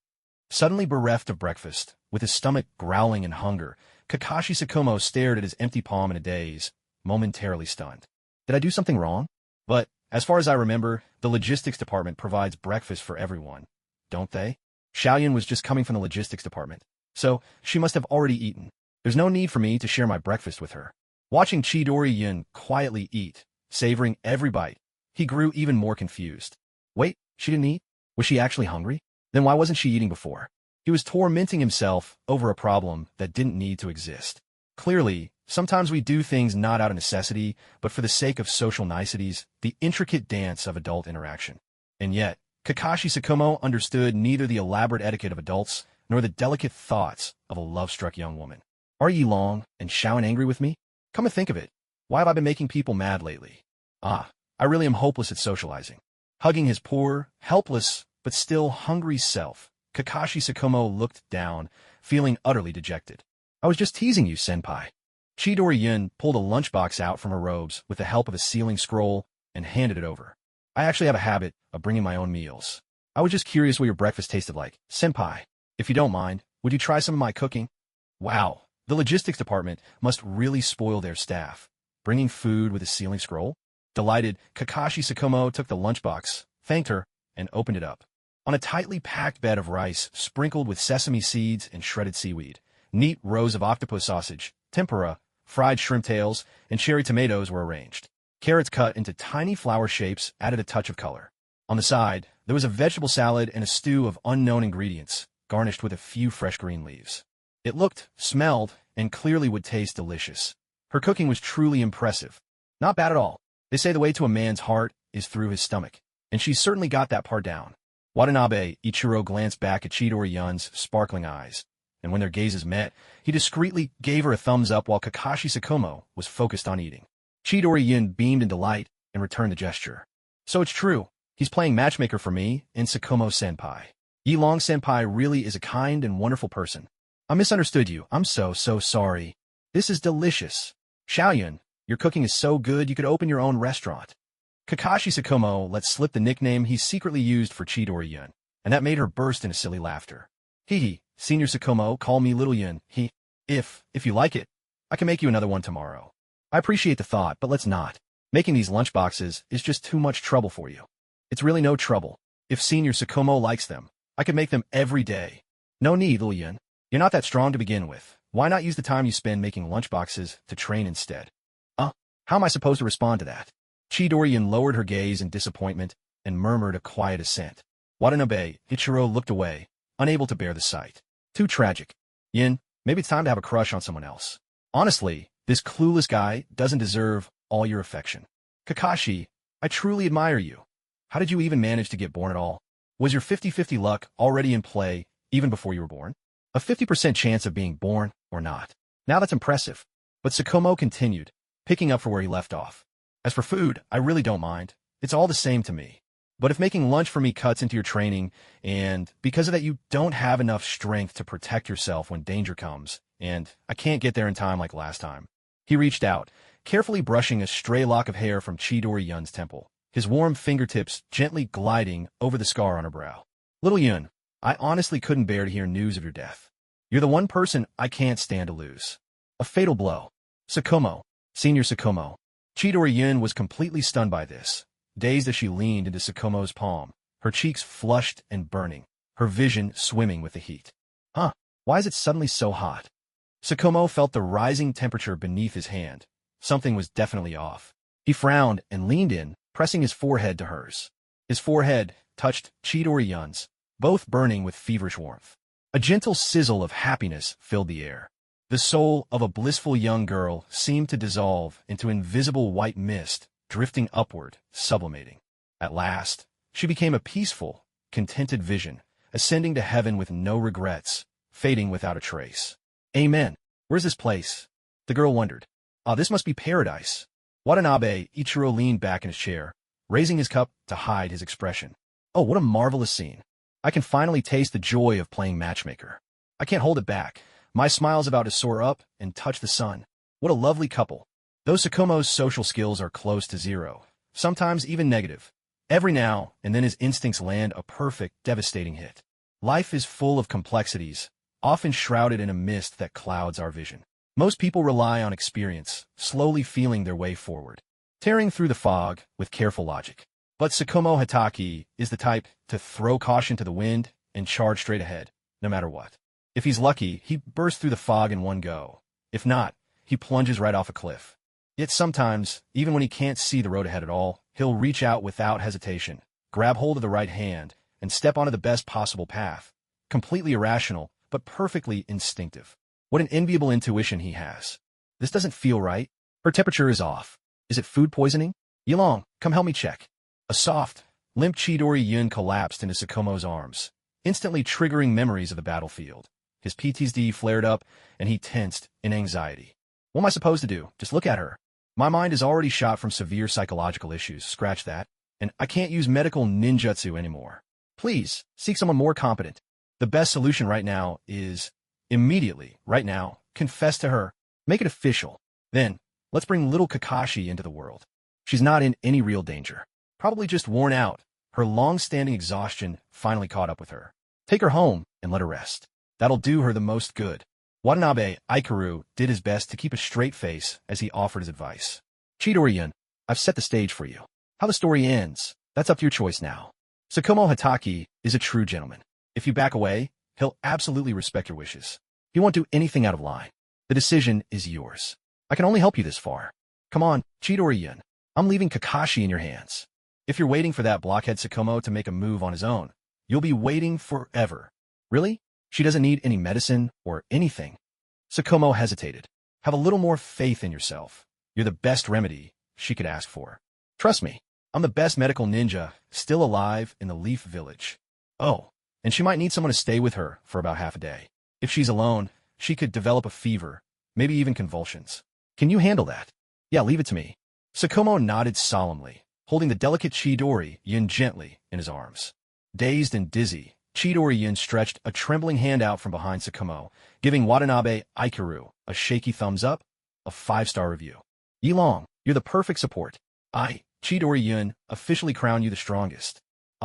Suddenly bereft of breakfast, with his stomach growling in hunger, Kakashi Tsukumo stared at his empty palm in a daze, momentarily stunned. Did I do something wrong? But, as far as I remember, the logistics department provides breakfast for everyone, don't they? Xiaoyun was just coming from the logistics department, so she must have already eaten. There's no need for me to share my breakfast with her. Watching Chidori-yun quietly eat, savoring every bite, he grew even more confused. Wait, she didn't eat? Was she actually hungry? Then why wasn't she eating before? He was tormenting himself over a problem that didn't need to exist. Clearly, sometimes we do things not out of necessity, but for the sake of social niceties, the intricate dance of adult interaction. And yet, Kakashi Tsukumo understood neither the elaborate etiquette of adults nor the delicate thoughts of a love-struck young woman. Are Yilong and Xiaoyun angry with me? Come to think of it, why have I been making people mad lately? Ah, I really am hopeless at socializing. Hugging his poor, helpless, but still hungry self, Kakashi Tsukumo looked down, feeling utterly dejected. I was just teasing you, senpai. Chidori-yun pulled a lunchbox out from her robes with the help of a sealing scroll and handed it over. I actually have a habit of bringing my own meals. I was just curious what your breakfast tasted like. Senpai, if you don't mind, would you try some of my cooking? Wow, the logistics department must really spoil their staff. Bringing food with a sealing scroll? Delighted, Kakashi Tsukumo took the lunchbox, thanked her, and opened it up. On a tightly packed bed of rice sprinkled with sesame seeds and shredded seaweed, neat rows of octopus sausage, tempura, fried shrimp tails, and cherry tomatoes were arranged. Carrots cut into tiny flower shapes added a touch of color. On the side, there was a vegetable salad and a stew of unknown ingredients, garnished with a few fresh green leaves. It looked, smelled, and clearly would taste delicious. Her cooking was truly impressive. Not bad at all. They say the way to a man's heart is through his stomach, and she certainly got that part down. Watanabe Ichiro glanced back at Chidori-yun's sparkling eyes, and when their gazes met, he discreetly gave her a thumbs up while Kakashi Tsukumo was focused on eating. Chidori-yun beamed in delight and returned the gesture. So it's true, he's playing matchmaker for me and Tsukumo-senpai. Yilong-senpai really is a kind and wonderful person. I misunderstood you. I'm so sorry. This is delicious. Xiaoyun, your cooking is so good you could open your own restaurant. Kakashi Tsukumo let slip the nickname he secretly used for Chidori-yun, and that made her burst into silly laughter. Hee, Senior Tsukumo, call me Little Yun, if you like it. I can make you another one tomorrow. I appreciate the thought, but let's not. Making these lunchboxes is just too much trouble for you. It's really no trouble. If Senior Tsukumo likes them, I could make them every day. No need, Lil Yun. You're not that strong to begin with. Why not use the time you spend making lunchboxes to train instead? How am I supposed to respond to that? Chidori-yun lowered her gaze in disappointment and murmured a quiet assent. Watanabe, Ichiro looked away, unable to bear the sight. Too tragic. Yin, maybe it's time to have a crush on someone else. Honestly, this clueless guy doesn't deserve all your affection. Kakashi, I truly admire you. How did you even manage to get born at all? Was your 50-50 luck already in play even before you were born? A 50% chance of being born or not. Now that's impressive. But Tsukumo continued, picking up for where he left off. As for food, I really don't mind. It's all the same to me. But if making lunch for me cuts into your training, and because of that you don't have enough strength to protect yourself when danger comes, and I can't get there in time like last time. He reached out, carefully brushing a stray lock of hair from Chidori-yun's temple, his warm fingertips gently gliding over the scar on her brow. Little Yun, I honestly couldn't bear to hear news of your death. You're the one person I can't stand to lose. A fatal blow. Tsukumo, Senior Tsukumo. Chidori-yun was completely stunned by this, dazed as she leaned into Tsukumo's palm, her cheeks flushed and burning, her vision swimming with the heat. Why is it suddenly so hot? Tsukumo felt the rising temperature beneath his hand. Something was definitely off. He frowned and leaned in, pressing his forehead to hers. His forehead touched Chidori-yun's, both burning with feverish warmth. A gentle sizzle of happiness filled the air. The soul of a blissful young girl seemed to dissolve into invisible white mist, drifting upward, sublimating. At last, she became a peaceful, contented vision, ascending to heaven with no regrets, fading without a trace. Amen. Where's this place? The girl wondered. This must be paradise. Watanabe, Ichiro leaned back in his chair, raising his cup to hide his expression. Oh, what a marvelous scene. I can finally taste the joy of playing matchmaker. I can't hold it back. My smile's about to soar up and touch the sun. What a lovely couple. Those Tsukumo's social skills are close to zero, sometimes even negative. Every now and then his instincts land a perfect, devastating hit. Life is full of complexities, often shrouded in a mist that clouds our vision. Most people rely on experience, slowly feeling their way forward, tearing through the fog with careful logic. But Tsukumo Hatake is the type to throw caution to the wind and charge straight ahead, no matter what. If he's lucky, he bursts through the fog in one go. If not, he plunges right off a cliff. Yet sometimes, even when he can't see the road ahead at all, he'll reach out without hesitation, grab hold of the right hand, and step onto the best possible path. Completely irrational, but perfectly instinctive. What an enviable intuition he has. This doesn't feel right. Her temperature is off. Is it food poisoning? Yilong, come help me check. A soft, limp Chidori-yun collapsed into Tsukumo's arms, instantly triggering memories of the battlefield. His PTSD flared up, and he tensed in anxiety. What am I supposed to do? Just look at her. My mind is already shot from severe psychological issues, scratch that, and I can't use medical ninjutsu anymore. Please, seek someone more competent. The best solution right now is, immediately, right now, confess to her, make it official. Then, let's bring little Kakashi into the world. She's not in any real danger. Probably just worn out. Her long-standing exhaustion finally caught up with her. Take her home and let her rest. That'll do her the most good. Watanabe Ikaru did his best to keep a straight face as he offered his advice. Chidori-yun, I've set the stage for you. How the story ends, that's up to your choice now. Tsukumo Hatake is a true gentleman. If you back away, he'll absolutely respect your wishes. He won't do anything out of line. The decision is yours. I can only help you this far. Come on, Chidori-yun. I'm leaving Kakashi in your hands. If you're waiting for that blockhead Tsukumo to make a move on his own, you'll be waiting forever. Really? She doesn't need any medicine or anything. Tsukumo hesitated. Have a little more faith in yourself. You're the best remedy she could ask for. Trust me, I'm the best medical ninja still alive in the Leaf Village. Oh, and she might need someone to stay with her for about half a day. If she's alone, she could develop a fever, maybe even convulsions. Can you handle that? Yeah, leave it to me. Tsukumo nodded solemnly, holding the delicate Chidori-yun gently in his arms. Dazed and dizzy, Chidori-yun stretched a trembling hand out from behind Tsukumo, giving Watanabe Ikaru a shaky thumbs up, a 5-star review. Yilong, you're the perfect support. Chidori-yun, officially crown you the strongest.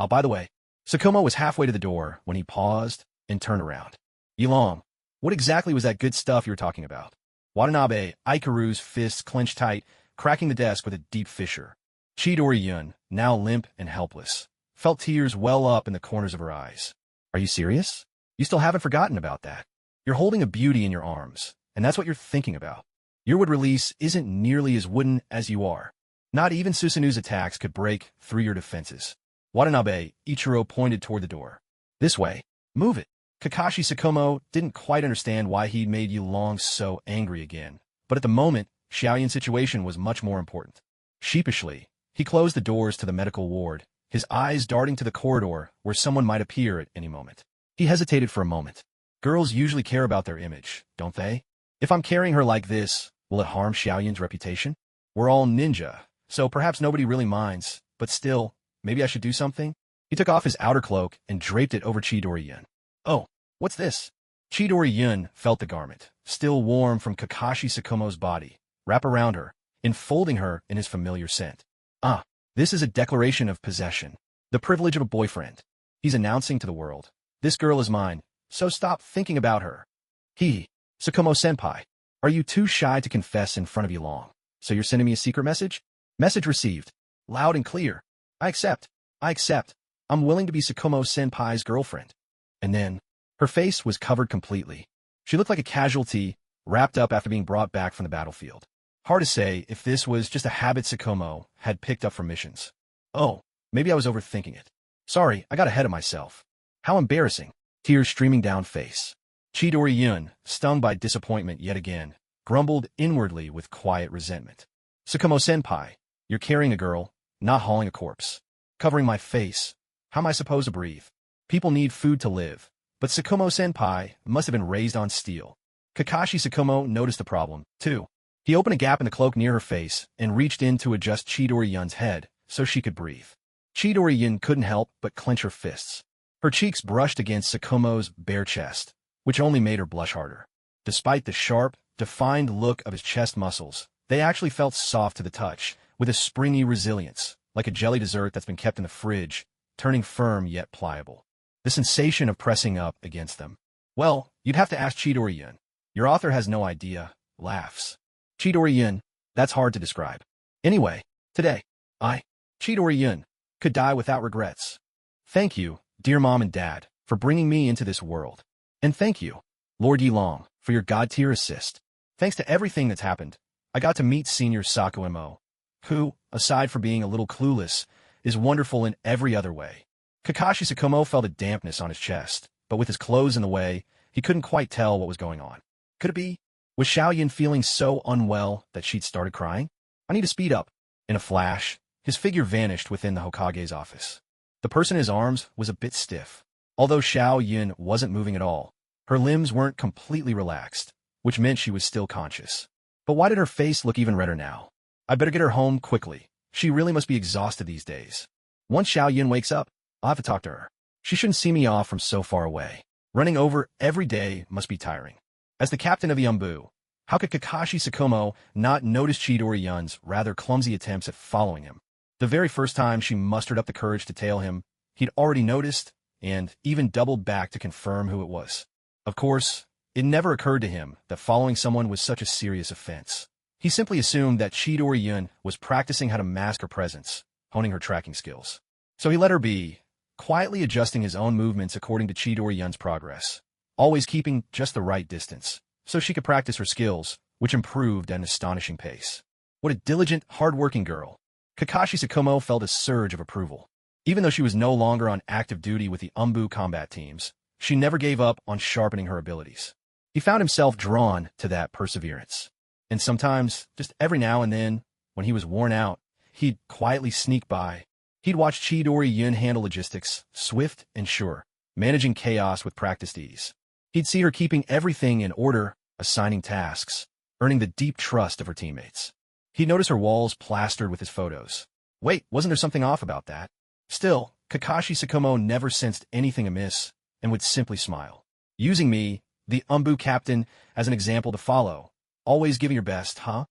By the way, Tsukumo was halfway to the door when he paused and turned around. Yilong, what exactly was that good stuff you were talking about? Watanabe, Ikaru's fists clenched tight, cracking the desk with a deep fissure. Chidori-yun, now limp and helpless, felt tears well up in the corners of her eyes. Are you serious? You still haven't forgotten about that. You're holding a beauty in your arms, and that's what you're thinking about. Your wood release isn't nearly as wooden as you are. Not even Susanu's attacks could break through your defenses. Watanabe, Ichiro pointed toward the door. This way. Move it. Kakashi Tsukumo didn't quite understand why he'd made Yu Long so angry again, but at the moment, Xiaoyun's situation was much more important. Sheepishly, he closed the doors to the medical ward, his eyes darting to the corridor where someone might appear at any moment. He hesitated for a moment. Girls usually care about their image, don't they? If I'm carrying her like this, will it harm Xiaoyun's reputation? We're all ninja, so perhaps nobody really minds, but still, maybe I should do something? He took off his outer cloak and draped it over Chidori-yun. Oh, what's this? Chidori-yun felt the garment, still warm from Kakashi Tsukumo's body, wrap around her, enfolding her in his familiar scent. Ah, this is a declaration of possession, the privilege of a boyfriend. He's announcing to the world, this girl is mine, so stop thinking about her. Tsukumo-senpai, are you too shy to confess in front of Yu Long? So you're sending me a secret message? Message received. Loud and clear. I accept. I'm willing to be Tsukumo-senpai's girlfriend. And then, her face was covered completely. She looked like a casualty, wrapped up after being brought back from the battlefield. Hard to say if this was just a habit Tsukumo had picked up from missions. Oh, maybe I was overthinking it. Sorry, I got ahead of myself. How embarrassing. Tears streaming down face. Chidori-yun, stung by disappointment yet again, grumbled inwardly with quiet resentment. Tsukumo-senpai, you're carrying a girl, not hauling a corpse. Covering my face. How am I supposed to breathe? People need food to live, but Tsukumo-senpai must have been raised on steel. Kakashi Tsukumo noticed the problem, too. He opened a gap in the cloak near her face and reached in to adjust Chidori-yun's head so she could breathe. Chidori-yun couldn't help but clench her fists. Her cheeks brushed against Tsukumo's bare chest, which only made her blush harder. Despite the sharp, defined look of his chest muscles, they actually felt soft to the touch, with a springy resilience, like a jelly dessert that's been kept in the fridge, turning firm yet pliable. The sensation of pressing up against them. Well, you'd have to ask Chidori-yun. Your author has no idea. Laughs. Chidori-yun, that's hard to describe. Anyway, today, Chidori-yun, could die without regrets. Thank you, dear Mom and Dad, for bringing me into this world. And thank you, Lord Yu Long, for your god-tier assist. Thanks to everything that's happened, I got to meet Senior Sakumo, who, aside from being a little clueless, is wonderful in every other way. Kakashi Tsukumo felt a dampness on his chest, but with his clothes in the way, he couldn't quite tell what was going on. Could it be? Was Xiaoyun feeling so unwell that she'd started crying? I need to speed up. In a flash, his figure vanished within the Hokage's office. The person in his arms was a bit stiff. Although Xiaoyun wasn't moving at all, her limbs weren't completely relaxed, which meant she was still conscious. But why did her face look even redder now? I'd better get her home quickly. She really must be exhausted these days. Once Xiaoyun wakes up, I'll have to talk to her. She shouldn't see me off from so far away. Running over every day must be tiring. As the captain of the Umbu, how could Kakashi Tsukumo not notice Chidori-yun's rather clumsy attempts at following him? The very first time she mustered up the courage to tail him, he'd already noticed, and even doubled back to confirm who it was. Of course, it never occurred to him that following someone was such a serious offense. He simply assumed that Chidori-yun was practicing how to mask her presence, honing her tracking skills. So he let her be, quietly adjusting his own movements according to Chidori-yun's progress, always keeping just the right distance, so she could practice her skills, which improved at an astonishing pace. What a diligent, hard-working girl. Kakashi Tsukumo felt a surge of approval. Even though she was no longer on active duty with the Umbu combat teams, she never gave up on sharpening her abilities. He found himself drawn to that perseverance. And sometimes, just every now and then, when he was worn out, he'd quietly sneak by. He'd watch Chidori-yun handle logistics, swift and sure, managing chaos with practiced ease. He'd see her keeping everything in order, assigning tasks, earning the deep trust of her teammates. He'd notice her walls plastered with his photos. Wait, wasn't there something off about that? Still, Kakashi Tsukumo never sensed anything amiss and would simply smile. Using me, the Umbu captain, as an example to follow. Always giving your best, huh?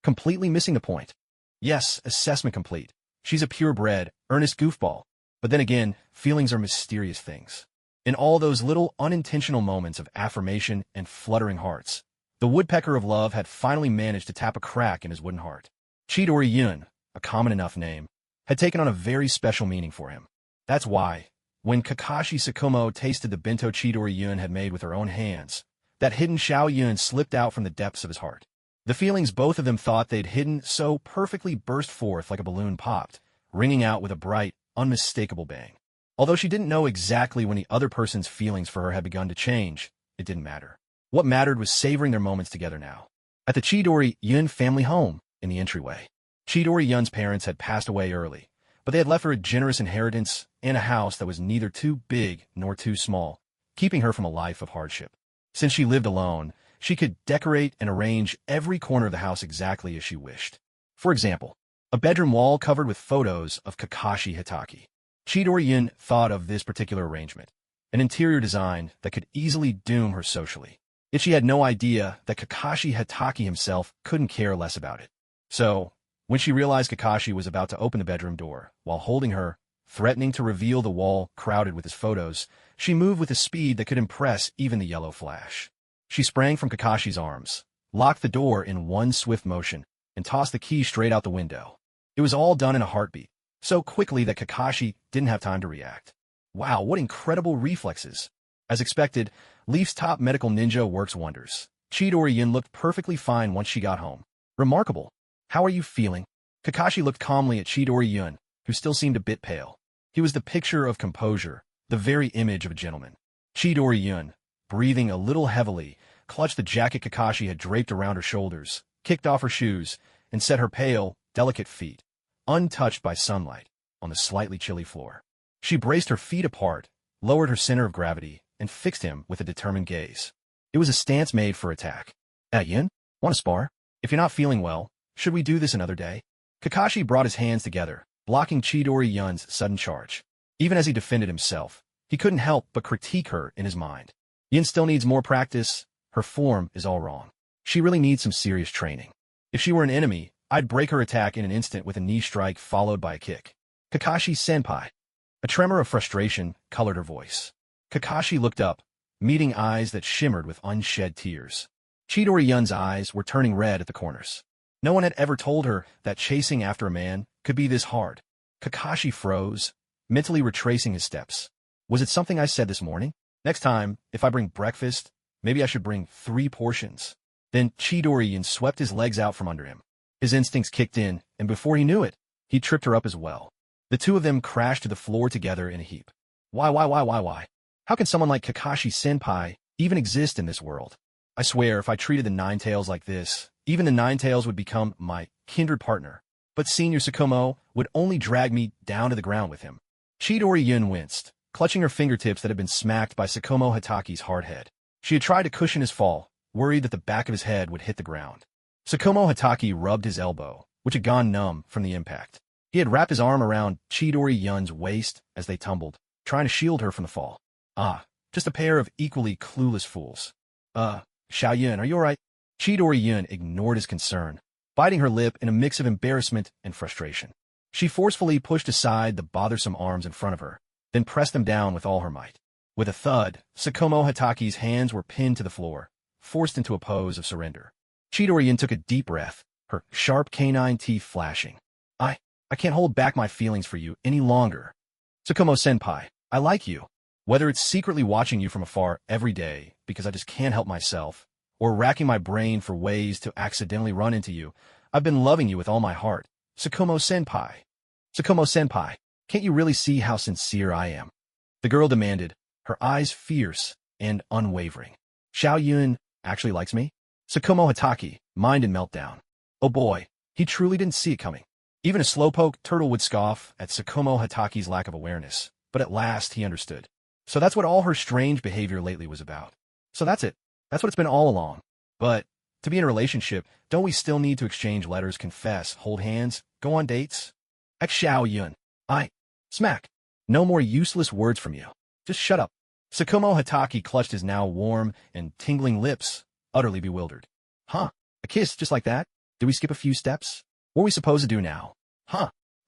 Completely missing the point. Yes, assessment complete. She's a purebred, earnest goofball. But then again, feelings are mysterious things. In all those little unintentional moments of affirmation and fluttering hearts, The woodpecker of love had finally managed to tap a crack in his wooden heart. Chidori Yun, a common enough name, had taken on a very special meaning for him. That's why, when Kakashi Tsukumo tasted the bento Chidori Yun had made with her own hands, that hidden Xiao Yun slipped out from the depths of his heart. The feelings both of them thought they'd hidden so perfectly burst forth like a balloon popped, ringing out with a bright, unmistakable bang. Although she didn't know exactly when the other person's feelings for her had begun to change, it didn't matter. What mattered was savoring their moments together now. At the Chidori Yun family home, in the entryway, Chidori Yun's parents had passed away early, but they had left her a generous inheritance and a house that was neither too big nor too small, keeping her from a life of hardship. Since she lived alone, she could decorate and arrange every corner of the house exactly as she wished. For example, a bedroom wall covered with photos of Kakashi Hitaki. Chidori Yun thought of this particular arrangement, an interior design that could easily doom her socially. Yet she had no idea that Kakashi Hitaki himself couldn't care less about it. So, when she realized Kakashi was about to open the bedroom door, while holding her, threatening to reveal the wall crowded with his photos, she moved with a speed that could impress even the yellow flash. She sprang from Kakashi's arms, locked the door in one swift motion, and tossed the key straight out the window. It was all done in a heartbeat, so quickly that Kakashi didn't have time to react. Wow, what incredible reflexes! As expected, Leaf's top medical ninja works wonders. Chidori Yun looked perfectly fine once she got home. Remarkable. How are you feeling? Kakashi looked calmly at Chidori Yun, who still seemed a bit pale. He was the picture of composure, the very image of a gentleman. Chidori Yun, breathing a little heavily, clutched the jacket Kakashi had draped around her shoulders, kicked off her shoes, and set her pale, delicate feet, untouched by sunlight, on the slightly chilly floor. She braced her feet apart, lowered her center of gravity, and fixed him with a determined gaze. It was a stance made for attack. Yun, want to spar? If you're not feeling well, should we do this another day? Kakashi brought his hands together, blocking Chidori Yun's sudden charge. Even as he defended himself, he couldn't help but critique her in his mind. Yun still needs more practice. Her form is all wrong. She really needs some serious training. If she were an enemy, I'd break her attack in an instant with a knee strike followed by a kick. Kakashi-senpai. A tremor of frustration colored her voice. Kakashi looked up, meeting eyes that shimmered with unshed tears. Chidori Yun's eyes were turning red at the corners. No one had ever told her that chasing after a man could be this hard. Kakashi froze, mentally retracing his steps. Was it something I said this morning? Next time, if I bring breakfast, maybe I should bring 3 portions. Then Chidori Yun swept his legs out from under him. His instincts kicked in, and before he knew it, he tripped her up as well. The two of them crashed to the floor together in a heap. Why? How can someone like Kakashi-senpai even exist in this world? I swear, if I treated the Ninetales like this, even the Ninetales would become my kindred partner. But Senior Tsukumo would only drag me down to the ground with him. Chidori Yun winced, clutching her fingertips that had been smacked by Tsukumo Hitaki's hard head. She had tried to cushion his fall, worried that the back of his head would hit the ground. Tsukumo Hitaki rubbed his elbow, which had gone numb from the impact. He had wrapped his arm around Chidori Yun's waist as they tumbled, trying to shield her from the fall. Just a pair of equally clueless fools. Xiao Yun, are you alright? Chidori Yun ignored his concern, biting her lip in a mix of embarrassment and frustration. She forcefully pushed aside the bothersome arms in front of her, then pressed them down with all her might. With a thud, Tsukumo Hitaki's hands were pinned to the floor, forced into a pose of surrender. Chidori Yun took a deep breath, her sharp canine teeth flashing. I can't hold back my feelings for you any longer. Tsukumo-senpai, I like you. Whether it's secretly watching you from afar every day because I just can't help myself, or racking my brain for ways to accidentally run into you, I've been loving you with all my heart. Tsukumo-senpai. Tsukumo-senpai, can't you really see how sincere I am? The girl demanded, her eyes fierce and unwavering. Xiao Yun actually likes me? Tsukumo Hitaki, mind in meltdown. Oh boy, he truly didn't see it coming. Even a slowpoke turtle would scoff at Tsukumo Hitaki's lack of awareness, but at last he understood. So that's what all her strange behavior lately was about. So that's it. That's what it's been all along. But to be in a relationship, don't we still need to exchange letters, confess, hold hands, go on dates? At Xiao Yun. Smack. No more useless words from you. Just shut up. Tsukumo Hitaki clutched his now warm and tingling lips, utterly bewildered. A kiss just like that? Did we skip a few steps? What are we supposed to do now?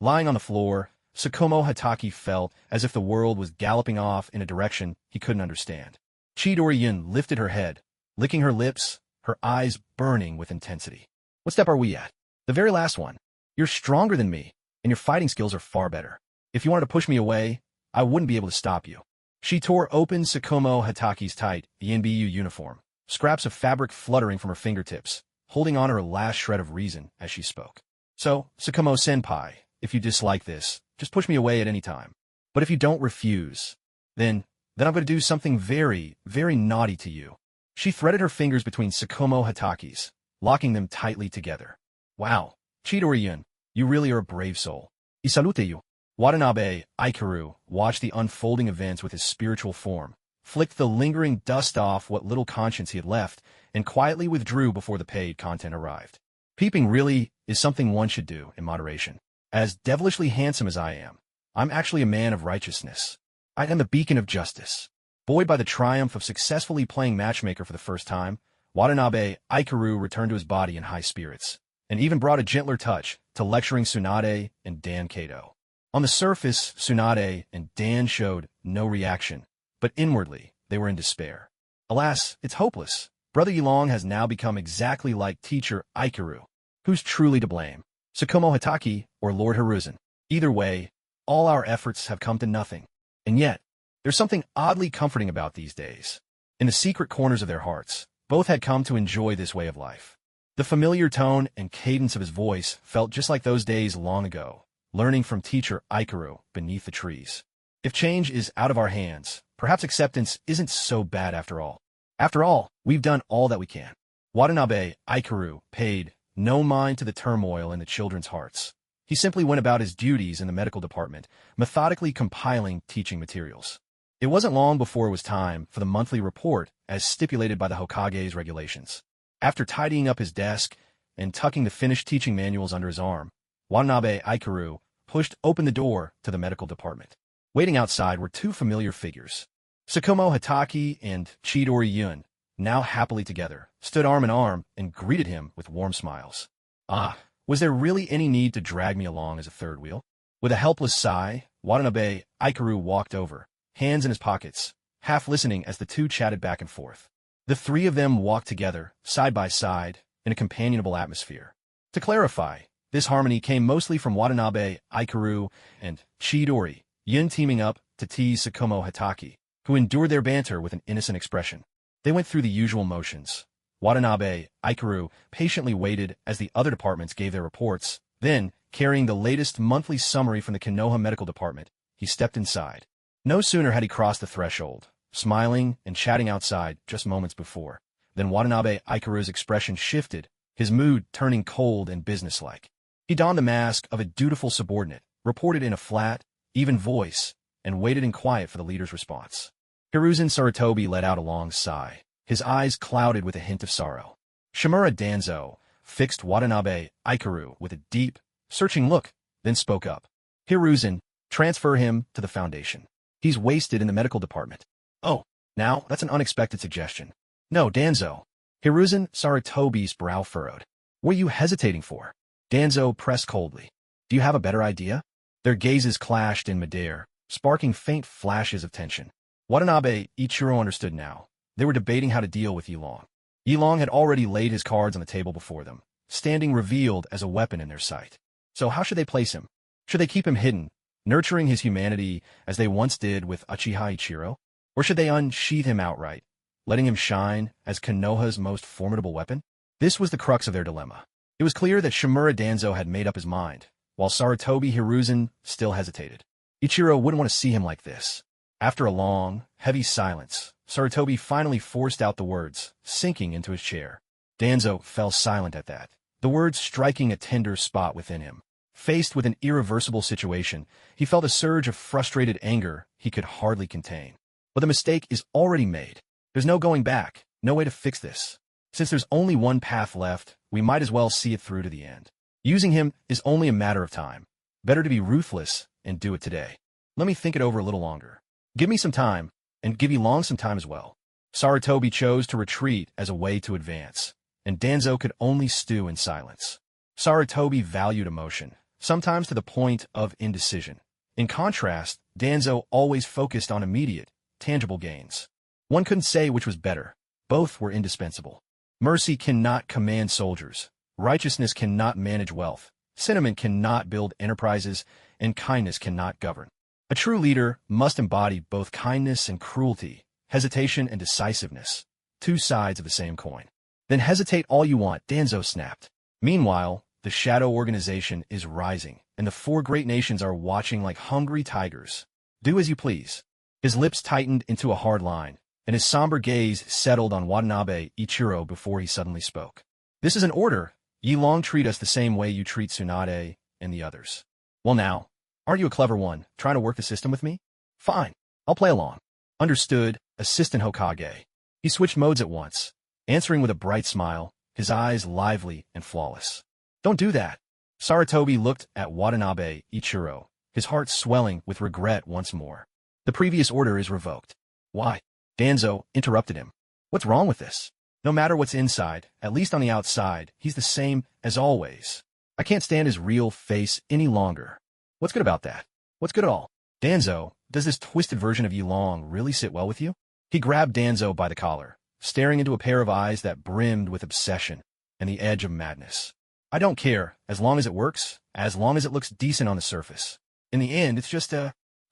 Lying on the floor, Tsukumo Hitaki felt as if the world was galloping off in a direction he couldn't understand. Chidori Yun lifted her head, licking her lips, her eyes burning with intensity. What step are we at? The very last one. You're stronger than me, and your fighting skills are far better. If you wanted to push me away, I wouldn't be able to stop you. She tore open Tsukumo Hataki's tight ENBU uniform, scraps of fabric fluttering from her fingertips, holding on her last shred of reason as she spoke. So, Tsukumo-senpai, if you dislike this, just push me away at any time. But if you don't refuse, then I'm going to do something very, very naughty to you. She threaded her fingers between Tsukumo Hataki's, locking them tightly together. Wow, Chidori-yun, you really are a brave soul. I salute you. Watanabe Aikaru watched the unfolding events with his spiritual form, flicked the lingering dust off what little conscience he had left, and quietly withdrew before the paid content arrived. Peeping really is something one should do in moderation. As devilishly handsome as I am, I'm actually a man of righteousness. I am the beacon of justice. Buoyed by the triumph of successfully playing matchmaker for the first time, Watanabe Aikaru returned to his body in high spirits, and even brought a gentler touch to lecturing Tsunade and Dan Kato. On the surface, Tsunade and Dan showed no reaction, but inwardly, they were in despair. Alas, it's hopeless. Brother Yilong has now become exactly like teacher Aikaru. Who's truly to blame? Tsukumo Hataki or Lord Hiruzen? Either way, all our efforts have come to nothing. And yet, there's something oddly comforting about these days. In the secret corners of their hearts, both had come to enjoy this way of life. The familiar tone and cadence of his voice felt just like those days long ago, learning from teacher Aikaru beneath the trees. If change is out of our hands, perhaps acceptance isn't so bad after all. After all, we've done all that we can. Watanabe Aikaru paid no mind to the turmoil in the children's hearts. He simply went about his duties in the medical department, methodically compiling teaching materials. It wasn't long before it was time for the monthly report as stipulated by the Hokage's regulations. After tidying up his desk and tucking the finished teaching manuals under his arm, Watanabe Aikaru pushed open the door to the medical department. Waiting outside were two familiar figures. Tsukumo Hataki and Chidori-yun, now happily together, stood arm in arm and greeted him with warm smiles. Ah, was there really any need to drag me along as a third wheel? With a helpless sigh, Watanabe Aikaru walked over, hands in his pockets, half listening as the two chatted back and forth. The three of them walked together, side by side, in a companionable atmosphere. To clarify, this harmony came mostly from Watanabe Aikaru and Chidori-yun teaming up to tease Tsukumo Hataki, who endured their banter with an innocent expression. They went through the usual motions. Watanabe Aikaru patiently waited as the other departments gave their reports. Then, carrying the latest monthly summary from the Konoha Medical Department, he stepped inside. No sooner had he crossed the threshold, smiling and chatting outside just moments before, than Watanabe Aikaru's expression shifted, his mood turning cold and businesslike. He donned the mask of a dutiful subordinate, reported in a flat, even voice, and waited in quiet for the leader's response. Hiruzen Sarutobi let out a long sigh, his eyes clouded with a hint of sorrow. Shimura Danzo fixed Watanabe Aikaru with a deep, searching look, then spoke up. Hiruzen, transfer him to the foundation. He's wasted in the medical department. Oh, now, that's an unexpected suggestion. No, Danzo. Hiruzen Sarutobi's brow furrowed. What are you hesitating for? Danzo pressed coldly. Do you have a better idea? Their gazes clashed in midair, sparking faint flashes of tension. Watanabe Ichiro understood now. They were debating how to deal with Yilong. Yilong had already laid his cards on the table before them, standing revealed as a weapon in their sight. So how should they place him? Should they keep him hidden, nurturing his humanity as they once did with Uchiha Ichiro? Or should they unsheath him outright, letting him shine as Konoha's most formidable weapon? This was the crux of their dilemma. It was clear that Shimura Danzo had made up his mind, while Sarutobi Hiruzen still hesitated. Ichiro wouldn't want to see him like this. After a long, heavy silence, Sarutobi finally forced out the words, sinking into his chair. Danzo fell silent at that, the words striking a tender spot within him. Faced with an irreversible situation, he felt a surge of frustrated anger he could hardly contain. But the mistake is already made. There's no going back, no way to fix this. Since there's only one path left, we might as well see it through to the end. Using him is only a matter of time. Better to be ruthless and do it today. Let me think it over a little longer. Give me some time, and give Yilong some time as well. Sarutobi chose to retreat as a way to advance, and Danzo could only stew in silence. Sarutobi valued emotion, sometimes to the point of indecision. In contrast, Danzo always focused on immediate, tangible gains. One couldn't say which was better. Both were indispensable. Mercy cannot command soldiers. Righteousness cannot manage wealth. Sentiment cannot build enterprises, and kindness cannot govern. A true leader must embody both kindness and cruelty, hesitation and decisiveness, two sides of the same coin. Then hesitate all you want, Danzo snapped. Meanwhile, the shadow organization is rising, and the four great nations are watching like hungry tigers. Do as you please. His lips tightened into a hard line, and his somber gaze settled on Watanabe Ichiro before he suddenly spoke. This is an order. Ye Long treat us the same way you treat Tsunade and the others. Well now, aren't you a clever one, trying to work the system with me? Fine, I'll play along. Understood, Assistant Hokage. He switched modes at once, answering with a bright smile, his eyes lively and flawless. Don't do that. Saratobi looked at Watanabe Ichiro, his heart swelling with regret once more. The previous order is revoked. Why? Danzo interrupted him. What's wrong with this? No matter what's inside, at least on the outside, he's the same as always. I can't stand his real face any longer. What's good about that? What's good at all? Danzo, does this twisted version of Ye Long really sit well with you? He grabbed Danzo by the collar, staring into a pair of eyes that brimmed with obsession and the edge of madness. I don't care, as long as it works, as long as it looks decent on the surface. In the end, it's just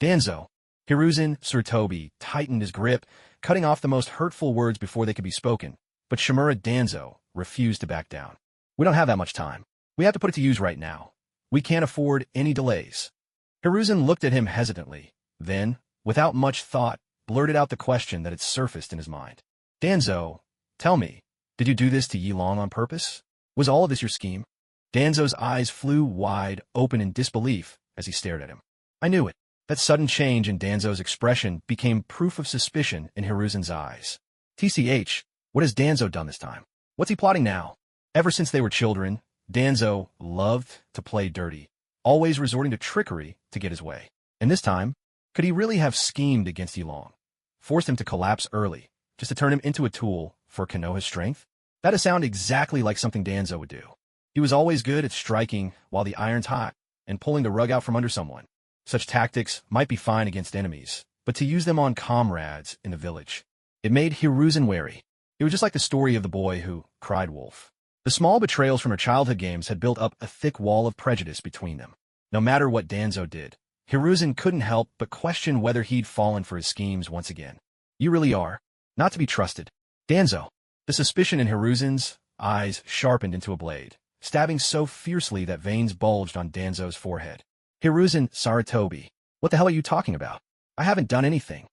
Danzo. Hiruzen Saratobi tightened his grip, cutting off the most hurtful words before they could be spoken, but Shimura Danzo refused to back down. We don't have that much time. We have to put it to use right now. We can't afford any delays. Hiruzen looked at him hesitantly, then, without much thought, blurted out the question that had surfaced in his mind. Danzo, tell me, did you do this to Ye Long on purpose? Was all of this your scheme? Danzo's eyes flew wide open in disbelief as he stared at him. I knew it. That sudden change in Danzo's expression became proof of suspicion in Hiruzen's eyes. TCH, what has Danzo done this time? What's he plotting now? Ever since they were children, Danzo loved to play dirty, always resorting to trickery to get his way. And this time, could he really have schemed against Ye Long? Forced him to collapse early, just to turn him into a tool for Konoha's strength? That'd sound exactly like something Danzo would do. He was always good at striking while the iron's hot and pulling the rug out from under someone. Such tactics might be fine against enemies, but to use them on comrades in the village, it made Hiruzen wary. It was just like the story of the boy who cried wolf. The small betrayals from her childhood games had built up a thick wall of prejudice between them. No matter what Danzo did, Hiruzen couldn't help but question whether he'd fallen for his schemes once again. You really are not to be trusted. Danzo. The suspicion in Hiruzen's eyes sharpened into a blade, stabbing so fiercely that veins bulged on Danzo's forehead. Hiruzen Saratobi, what the hell are you talking about? I haven't done anything.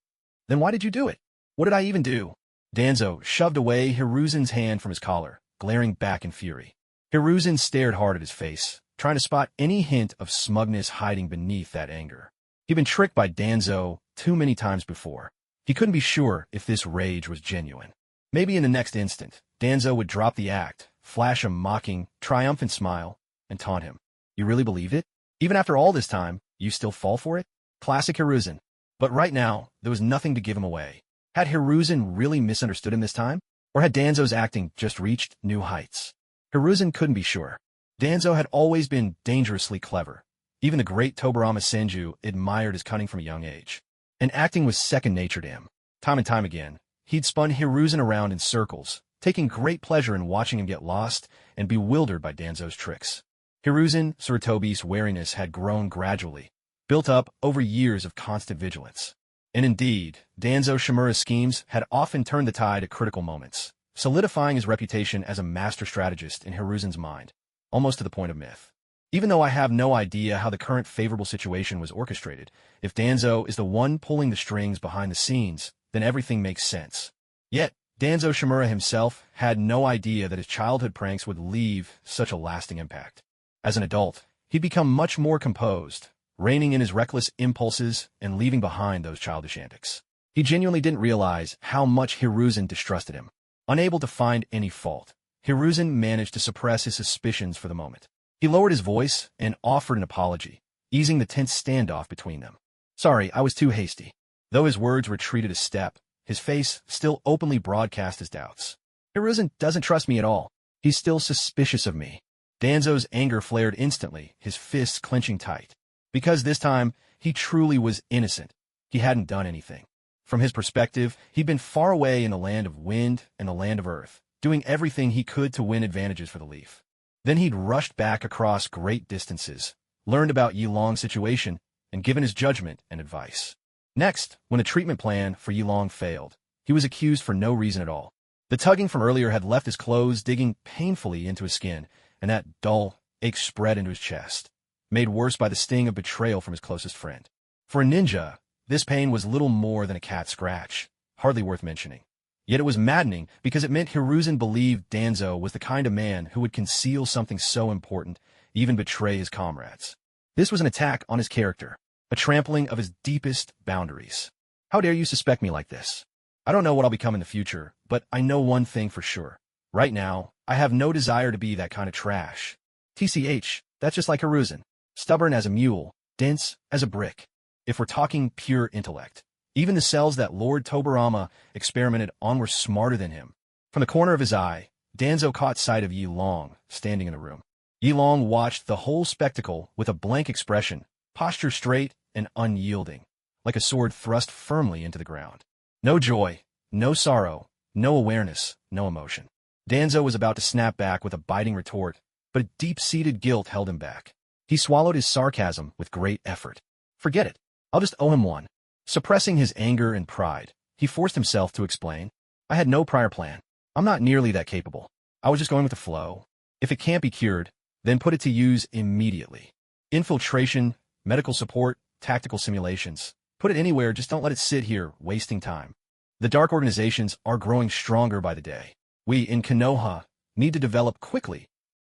Then why did you do it? What did I even do? Danzo shoved away Hiruzen's hand from his collar, glaring back in fury. Hiruzen stared hard at his face, trying to spot any hint of smugness hiding beneath that anger. He'd been tricked by Danzo too many times before. He couldn't be sure if this rage was genuine. Maybe in the next instant, Danzo would drop the act, flash a mocking, triumphant smile, and taunt him. You really believe it? Even after all this time, you still fall for it? Classic Hiruzen. But right now, there was nothing to give him away. Had Hiruzen really misunderstood him this time? Or had Danzo's acting just reached new heights? Hiruzen couldn't be sure. Danzo had always been dangerously clever. Even the great Tobarama Senju admired his cunning from a young age. And acting was second nature to him. Time and time again, he'd spun Hiruzen around in circles, taking great pleasure in watching him get lost and bewildered by Danzo's tricks. Hiruzen Saratobi's wariness had grown gradually, built up over years of constant vigilance. And indeed, Danzo Shimura's schemes had often turned the tide at critical moments, solidifying his reputation as a master strategist in Hiruzen's mind, almost to the point of myth. Even though I have no idea how the current favorable situation was orchestrated, if Danzo is the one pulling the strings behind the scenes, then everything makes sense. Yet, Danzo Shimura himself had no idea that his childhood pranks would leave such a lasting impact. As an adult, he'd become much more composed, reining in his reckless impulses and leaving behind those childish antics. He genuinely didn't realize how much Hiruzen distrusted him. Unable to find any fault, Hiruzen managed to suppress his suspicions for the moment. He lowered his voice and offered an apology, easing the tense standoff between them. Sorry, I was too hasty. Though his words retreated a step, his face still openly broadcast his doubts. Hiruzen doesn't trust me at all. He's still suspicious of me. Danzo's anger flared instantly, his fists clenching tight. Because this time, he truly was innocent. He hadn't done anything. From his perspective, he'd been far away in the land of wind and the land of earth, doing everything he could to win advantages for the Leaf. Then he'd rushed back across great distances, learned about Yilong's situation, and given his judgment and advice. Next, when the treatment plan for Yilong failed, he was accused for no reason at all. The tugging from earlier had left his clothes digging painfully into his skin, and that dull ache spread into his chest, made worse by the sting of betrayal from his closest friend. For a ninja, this pain was little more than a cat scratch, hardly worth mentioning. Yet it was maddening because it meant Hiruzen believed Danzo was the kind of man who would conceal something so important, even betray his comrades. This was an attack on his character, a trampling of his deepest boundaries. How dare you suspect me like this? I don't know what I'll become in the future, but I know one thing for sure. Right now, I have no desire to be that kind of trash. TCH, that's just like Hiruzen. Stubborn as a mule, dense as a brick. If we're talking pure intellect, even the cells that Lord Tobarama experimented on were smarter than him. From the corner of his eye, Danzo caught sight of Yilong standing in the room. Yilong watched the whole spectacle with a blank expression, posture straight and unyielding, like a sword thrust firmly into the ground. No joy, no sorrow, no awareness, no emotion. Danzo was about to snap back with a biting retort, but a deep-seated guilt held him back. He swallowed his sarcasm with great effort. Forget it. I'll just owe him one. Suppressing his anger and pride, he forced himself to explain. I had no prior plan. I'm not nearly that capable. I was just going with the flow. If it can't be cured, then put it to use immediately. Infiltration, medical support, tactical simulations. Put it anywhere, just don't let it sit here, wasting time. The dark organizations are growing stronger by the day. We, in Konoha, need to develop quickly.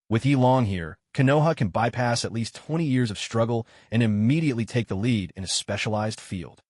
With Yilong here, Konoha can bypass at least 20 years of struggle and immediately take the lead in a specialized field.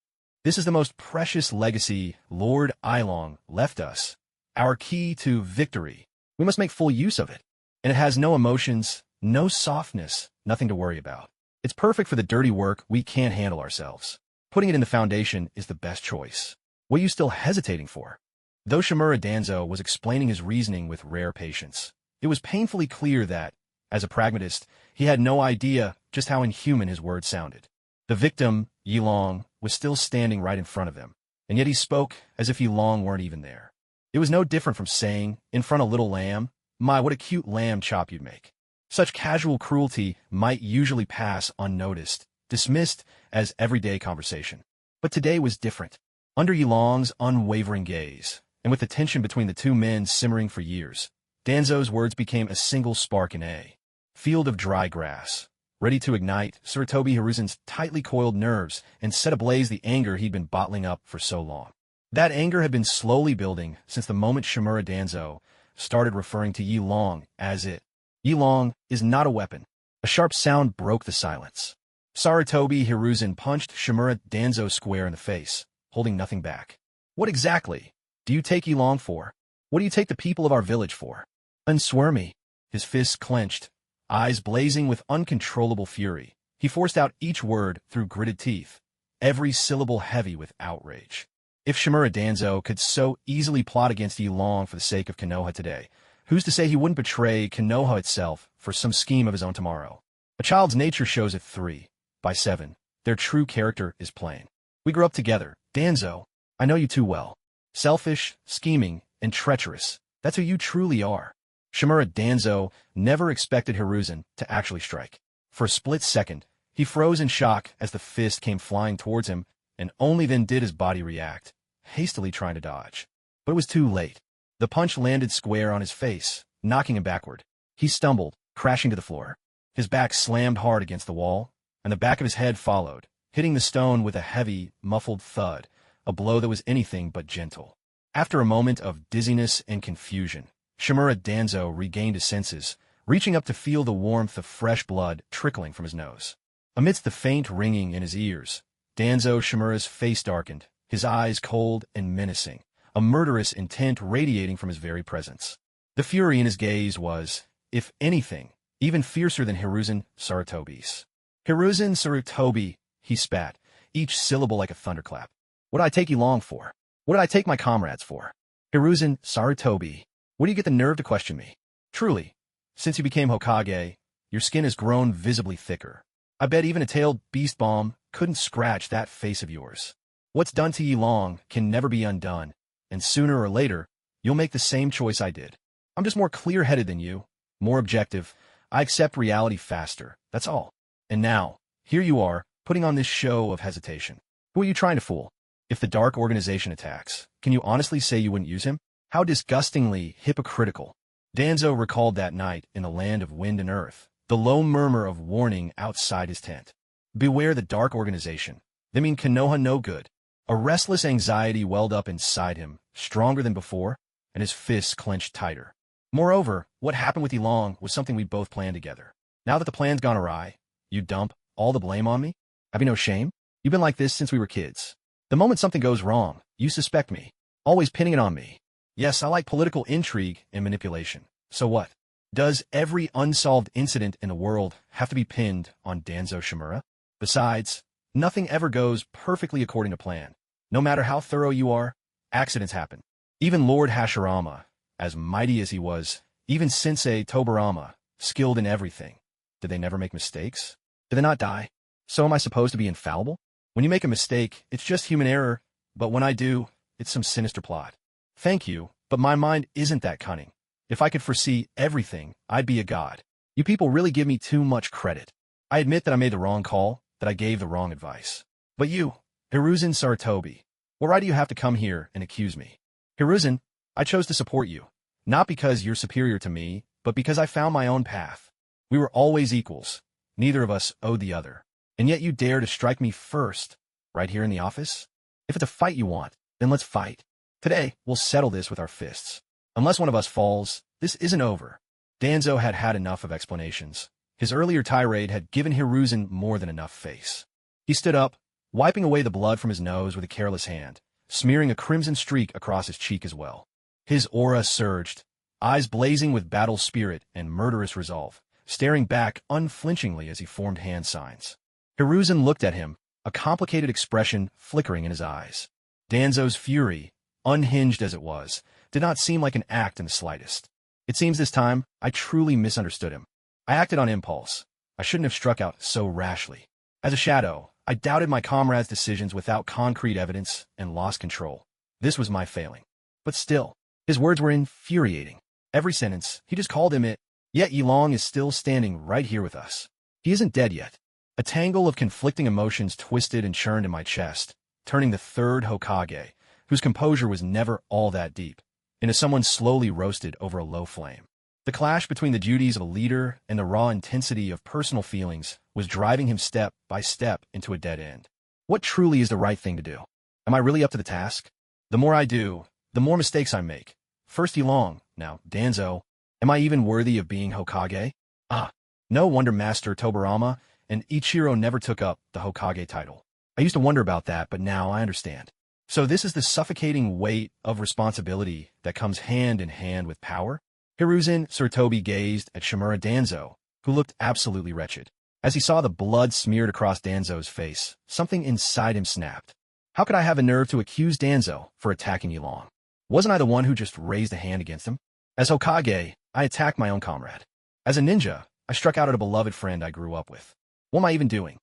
This is the most precious legacy Lord Yilong left us, our key to victory. We must make full use of it. And it has no emotions, no softness, nothing to worry about. It's perfect for the dirty work we can't handle ourselves. Putting it in the foundation is the best choice. What are you still hesitating for? Though Shimura Danzo was explaining his reasoning with rare patience, it was painfully clear that, as a pragmatist, he had no idea just how inhuman his words sounded. The victim, Yilong, was still standing right in front of him, and yet he spoke as if Yilong weren't even there. It was no different from saying, in front of little lamb, "My, what a cute lamb chop you'd make." Such casual cruelty might usually pass unnoticed, dismissed as everyday conversation. But today was different. Under Yilong's unwavering gaze, and with the tension between the two men simmering for years, Danzo's words became a single spark in a field of dry grass, ready to ignite Sarutobi Hiruzen's tightly coiled nerves and set ablaze the anger he'd been bottling up for so long. That anger had been slowly building since the moment Shimura Danzo started referring to Yilong as it. Yilong is not a weapon. A sharp sound broke the silence. Sarutobi Hiruzen punched Shimura Danzo square in the face, holding nothing back. What exactly do you take Yilong for? What do you take the people of our village for? Unswear me. His fists clenched, eyes blazing with uncontrollable fury. He forced out each word through gritted teeth, every syllable heavy with outrage. If Shimura Danzo could so easily plot against Yilong for the sake of Konoha today, who's to say he wouldn't betray Konoha itself for some scheme of his own tomorrow? A child's nature shows at 3. By 7, their true character is plain. We grew up together. Danzo, I know you too well. Selfish, scheming, and treacherous. That's who you truly are. Shimura Danzo never expected Hiruzen to actually strike. For a split second, he froze in shock as the fist came flying towards him, and only then did his body react, hastily trying to dodge. But it was too late. The punch landed square on his face, knocking him backward. He stumbled, crashing to the floor. His back slammed hard against the wall, and the back of his head followed, hitting the stone with a heavy, muffled thud, a blow that was anything but gentle. After a moment of dizziness and confusion, Shimura Danzo regained his senses, reaching up to feel the warmth of fresh blood trickling from his nose. Amidst the faint ringing in his ears, Danzo Shimura's face darkened, his eyes cold and menacing, a murderous intent radiating from his very presence. The fury in his gaze was, if anything, even fiercer than Hiruzen Sarutobi's. Hiruzen Sarutobi, he spat, each syllable like a thunderclap. What did I take Yilong for? What did I take my comrades for? Hiruzen Sarutobi, where do you get the nerve to question me? Truly, since you became Hokage, your skin has grown visibly thicker. I bet even a tailed beast bomb couldn't scratch that face of yours. What's done to Yilong can never be undone, and sooner or later, you'll make the same choice I did. I'm just more clear-headed than you, more objective. I accept reality faster, that's all. And now, here you are, putting on this show of hesitation. Who are you trying to fool? If the dark organization attacks, can you honestly say you wouldn't use him? How disgustingly hypocritical. Danzo recalled that night in the land of wind and earth, the low murmur of warning outside his tent. Beware the dark organization. They mean Konoha no good. A restless anxiety welled up inside him, stronger than before, and his fists clenched tighter. Moreover, what happened with Ilong was something we both planned together. Now that the plan's gone awry, you dump all the blame on me? Have you no shame? You've been like this since we were kids. The moment something goes wrong, you suspect me, always pinning it on me. Yes, I like political intrigue and manipulation. So what? Does every unsolved incident in the world have to be pinned on Danzo Shimura? Besides, nothing ever goes perfectly according to plan. No matter how thorough you are, accidents happen. Even Lord Hashirama, as mighty as he was, even Sensei Tobarama, skilled in everything. Did they never make mistakes? Did they not die? So am I supposed to be infallible? When you make a mistake, it's just human error, but when I do, it's some sinister plot. Thank you, but my mind isn't that cunning. If I could foresee everything, I'd be a god. You people really give me too much credit. I admit that I made the wrong call, that I gave the wrong advice. But you, Hiruzen Sarutobi, what right do you have to come here and accuse me? Hiruzen, I chose to support you, not because you're superior to me, but because I found my own path. We were always equals. Neither of us owed the other. And yet you dare to strike me first, right here in the office? If it's a fight you want, then let's fight. Today, we'll settle this with our fists. Unless one of us falls, this isn't over. Danzo had had enough of explanations. His earlier tirade had given Hiruzen more than enough face. He stood up, wiping away the blood from his nose with a careless hand, smearing a crimson streak across his cheek as well. His aura surged, eyes blazing with battle spirit and murderous resolve, staring back unflinchingly as he formed hand signs. Hiruzen looked at him, a complicated expression flickering in his eyes. Danzo's fury, unhinged as it was, did not seem like an act in the slightest. It seems this time, I truly misunderstood him. I acted on impulse. I shouldn't have struck out so rashly. As a shadow, I doubted my comrade's decisions without concrete evidence and lost control. This was my failing. But still, his words were infuriating. Every sentence, he just called him it, yet Yilong is still standing right here with us. He isn't dead yet. A tangle of conflicting emotions twisted and churned in my chest, turning the third Hokage, whose composure was never all that deep, into someone slowly roasted over a low flame. The clash between the duties of a leader and the raw intensity of personal feelings was driving him step by step into a dead end. What truly is the right thing to do? Am I really up to the task? The more I do, the more mistakes I make. First Yilong, now Danzo. Am I even worthy of being Hokage? Ah, no wonder Master Tobarama and Ichiro never took up the Hokage title. I used to wonder about that, but now I understand. So this is the suffocating weight of responsibility that comes hand in hand with power? Hiruzen Sarutobi gazed at Shimura Danzo, who looked absolutely wretched. As he saw the blood smeared across Danzo's face, something inside him snapped. How could I have a nerve to accuse Danzo for attacking Yilong? Wasn't I the one who just raised a hand against him? As Hokage, I attacked my own comrade. As a ninja, I struck out at a beloved friend I grew up with. What am I even doing?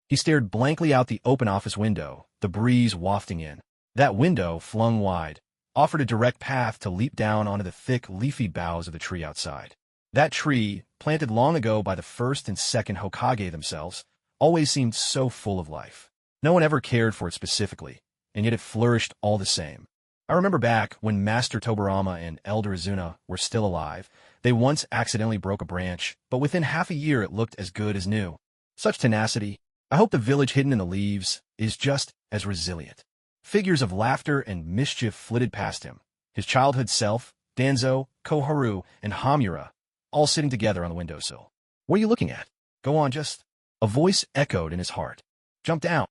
He stared blankly out the open office window, the breeze wafting in. That window, flung wide, offered a direct path to leap down onto the thick, leafy boughs of the tree outside. That tree, planted long ago by the first and second Hokage themselves, always seemed so full of life. No one ever cared for it specifically, and yet it flourished all the same. I remember back when Master Tobarama and Elder Izuna were still alive, they once accidentally broke a branch, but within half a year it looked as good as new. Such tenacity. I hope the village hidden in the leaves is just as resilient. Figures of laughter and mischief flitted past him. His childhood self, Danzo, Koharu, and Hamura, all sitting together on the windowsill. What are you looking at? Go on, just... A voice echoed in his heart. Jump down.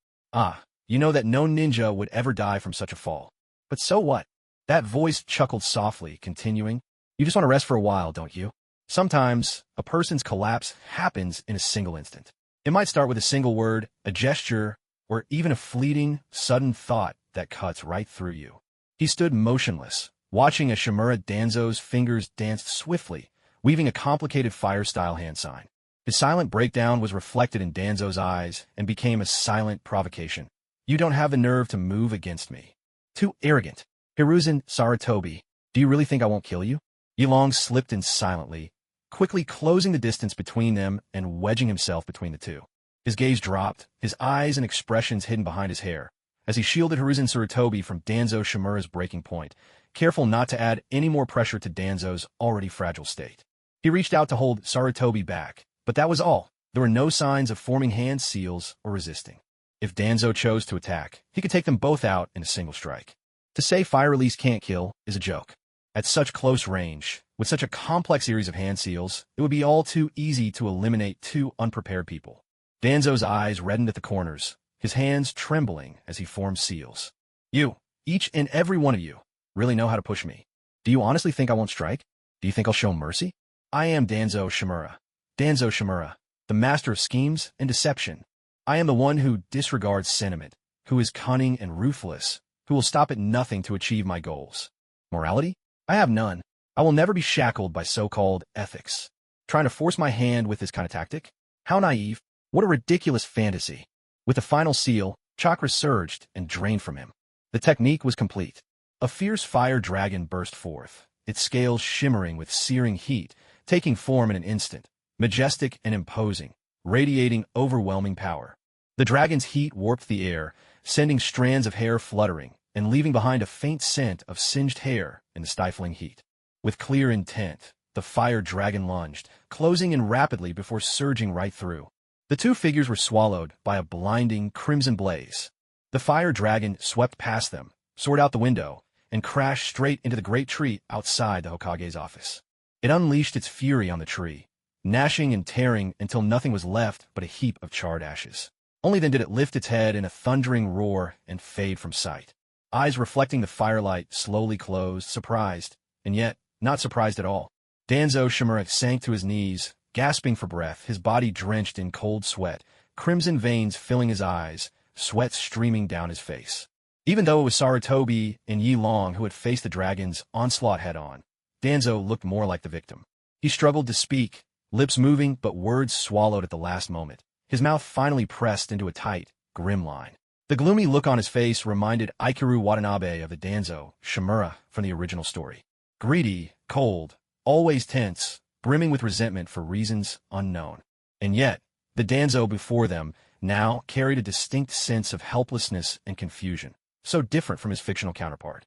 You know that no ninja would ever die from such a fall. But so what? That voice chuckled softly, continuing, You just want to rest for a while, don't you? Sometimes, a person's collapse happens in a single instant. It might start with a single word, a gesture, or even a fleeting, sudden thought that cuts right through you. He stood motionless, watching as Shimura Danzo's fingers danced swiftly, weaving a complicated fire-style hand sign. His silent breakdown was reflected in Danzo's eyes and became a silent provocation. You don't have the nerve to move against me. Too arrogant. Hiruzen Sarutobi, do you really think I won't kill you? Yilong slipped in silently, quickly closing the distance between them and wedging himself between the two. His gaze dropped, his eyes and expressions hidden behind his hair, as he shielded Hiruzen Sarutobi from Danzo Shimura's breaking point, careful not to add any more pressure to Danzo's already fragile state. He reached out to hold Sarutobi back, but that was all. There were no signs of forming hand seals or resisting. If Danzo chose to attack, he could take them both out in a single strike. To say fire release can't kill is a joke. At such close range, with such a complex series of hand seals, it would be all too easy to eliminate two unprepared people. Danzo's eyes reddened at the corners, his hands trembling as he formed seals. You, each and every one of you, really know how to push me. Do you honestly think I won't strike? Do you think I'll show mercy? I am Danzo Shimura. Danzo Shimura, the master of schemes and deception. I am the one who disregards sentiment, who is cunning and ruthless, who will stop at nothing to achieve my goals. Morality? I have none. I will never be shackled by so-called ethics. Trying to force my hand with this kind of tactic? How naive. What a ridiculous fantasy. With the final seal, chakra surged and drained from him. The technique was complete. A fierce fire dragon burst forth, its scales shimmering with searing heat, taking form in an instant, majestic and imposing, radiating overwhelming power. The dragon's heat warped the air, sending strands of hair fluttering, and leaving behind a faint scent of singed hair in the stifling heat. With clear intent, the fire dragon lunged, closing in rapidly before surging right through. The two figures were swallowed by a blinding crimson blaze. The fire dragon swept past them, soared out the window, and crashed straight into the great tree outside the Hokage's office. It unleashed its fury on the tree, gnashing and tearing until nothing was left but a heap of charred ashes. Only then did it lift its head in a thundering roar and fade from sight. Eyes reflecting the firelight slowly closed, surprised, and yet not surprised at all. Danzo Shimura sank to his knees, gasping for breath, his body drenched in cold sweat, crimson veins filling his eyes, sweat streaming down his face. Even though it was Sarutobi and Yilong who had faced the dragon's onslaught head-on, Danzo looked more like the victim. He struggled to speak, lips moving but words swallowed at the last moment, his mouth finally pressed into a tight, grim line. The gloomy look on his face reminded Ikiru Watanabe of the Danzo Shimura from the original story. Greedy, cold, always tense, brimming with resentment for reasons unknown. And yet, the Danzo before them now carried a distinct sense of helplessness and confusion, so different from his fictional counterpart.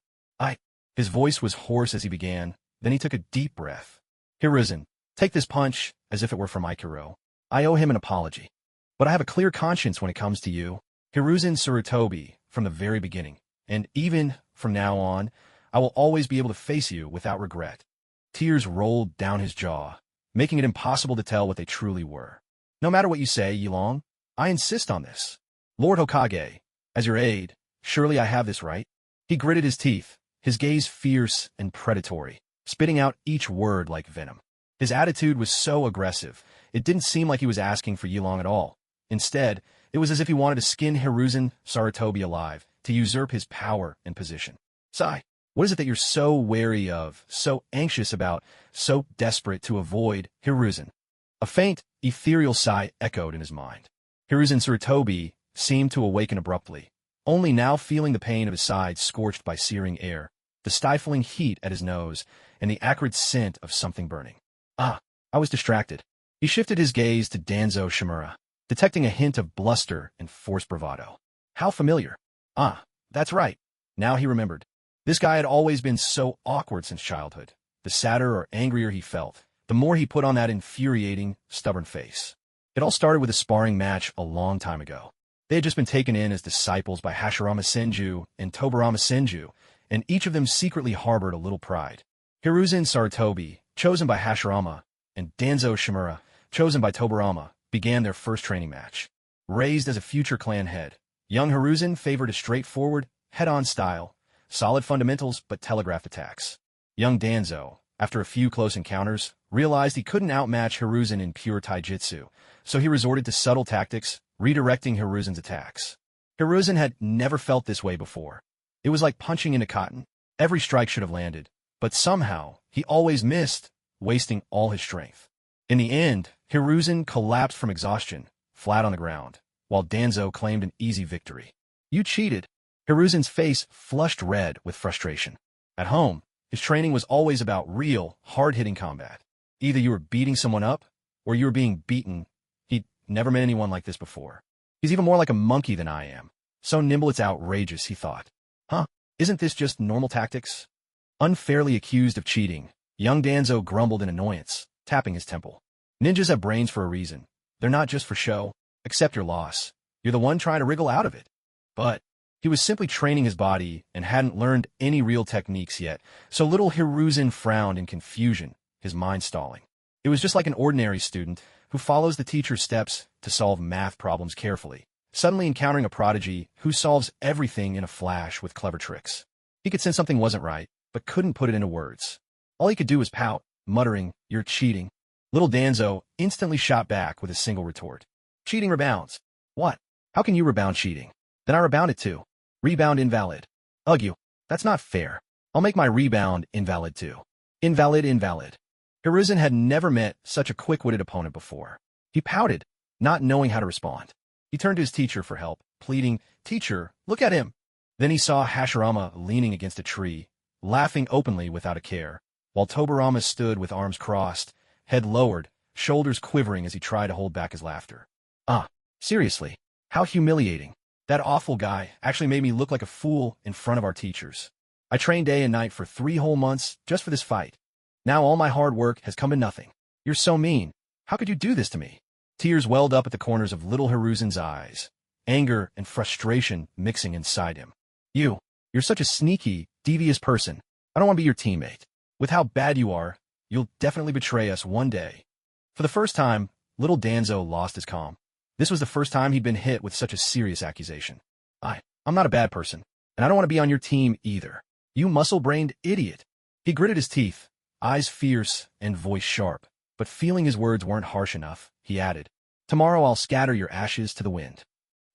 His voice was hoarse as he began, then he took a deep breath. Hiruzen, take this punch as if it were from Ikiru. I owe him an apology. But I have a clear conscience when it comes to you, Hiruzen Sarutobi, from the very beginning, and even from now on, I will always be able to face you without regret. Tears rolled down his jaw, making it impossible to tell what they truly were. No matter what you say, Yilong, I insist on this. Lord Hokage, as your aide, surely I have this right? He gritted his teeth, his gaze fierce and predatory, spitting out each word like venom. His attitude was so aggressive, it didn't seem like he was asking for Yilong at all. Instead, it was as if he wanted to skin Hiruzen Sarutobi alive, to usurp his power and position. Sigh, what is it that you're so wary of, so anxious about, so desperate to avoid, Hiruzen? A faint, ethereal sigh echoed in his mind. Hiruzen Sarutobi seemed to awaken abruptly, only now feeling the pain of his side scorched by searing air, the stifling heat at his nose, and the acrid scent of something burning. I was distracted. He shifted his gaze to Danzo Shimura, detecting a hint of bluster and forced bravado. How familiar. That's right. Now he remembered. This guy had always been so awkward since childhood. The sadder or angrier he felt, the more he put on that infuriating, stubborn face. It all started with a sparring match a long time ago. They had just been taken in as disciples by Hashirama Senju and Tobarama Senju, and each of them secretly harbored a little pride. Hiruzen Sarutobi, chosen by Hashirama, and Danzo Shimura, chosen by Tobarama, began their first training match. Raised as a future clan head, young Hiruzen favored a straightforward, head-on style, solid fundamentals but telegraphed attacks. Young Danzo, after a few close encounters, realized he couldn't outmatch Hiruzen in pure taijutsu, so he resorted to subtle tactics, redirecting Hiruzen's attacks. Hiruzen had never felt this way before. It was like punching into cotton. Every strike should have landed, but somehow he always missed, wasting all his strength. In the end, Hiruzen collapsed from exhaustion, flat on the ground, while Danzo claimed an easy victory. You cheated. Hiruzen's face flushed red with frustration. At home, His training was always about real, hard-hitting combat. Either you were beating someone up, or you were being beaten. He'd never met anyone like this before. He's even more like a monkey than I am. So nimble it's outrageous, he thought. Huh? Isn't this just normal tactics? Unfairly accused of cheating, young Danzo grumbled in annoyance, tapping his temple. Ninjas have brains for a reason. They're not just for show. Accept your loss. You're the one trying to wriggle out of it. But he was simply training his body and hadn't learned any real techniques yet, so little Hiruzen frowned in confusion, his mind stalling. It was just like an ordinary student who follows the teacher's steps to solve math problems carefully, suddenly encountering a prodigy who solves everything in a flash with clever tricks. He could sense something wasn't right, but couldn't put it into words. All he could do was pout, muttering, "You're cheating." Little Danzo instantly shot back with a single retort. "Cheating rebounds." "What? How can you rebound cheating?" "Then I rebound it too." "Rebound invalid." "Ugh you. That's not fair. I'll make my rebound invalid too." "Invalid, invalid." Hiruzen had never met such a quick-witted opponent before. He pouted, not knowing how to respond. He turned to his teacher for help, pleading, "Teacher, look at him." Then he saw Hashirama leaning against a tree, laughing openly without a care, while Tobarama stood with arms crossed, head lowered, shoulders quivering as he tried to hold back his laughter. Seriously, how humiliating. That awful guy actually made me look like a fool in front of our teachers. I trained day and night for 3 whole months just for this fight. Now all my hard work has come to nothing. You're so mean. How could you do this to me? Tears welled up at the corners of little Hiruzen's eyes, anger and frustration mixing inside him. You're such a sneaky, devious person. I don't want to be your teammate. With how bad you are, you'll definitely betray us one day. For the first time, little Danzo lost his calm. This was the first time he'd been hit with such a serious accusation. I'm not a bad person, and I don't want to be on your team either. You muscle-brained idiot. He gritted his teeth, eyes fierce and voice sharp, but feeling his words weren't harsh enough, he added, "Tomorrow I'll scatter your ashes to the wind."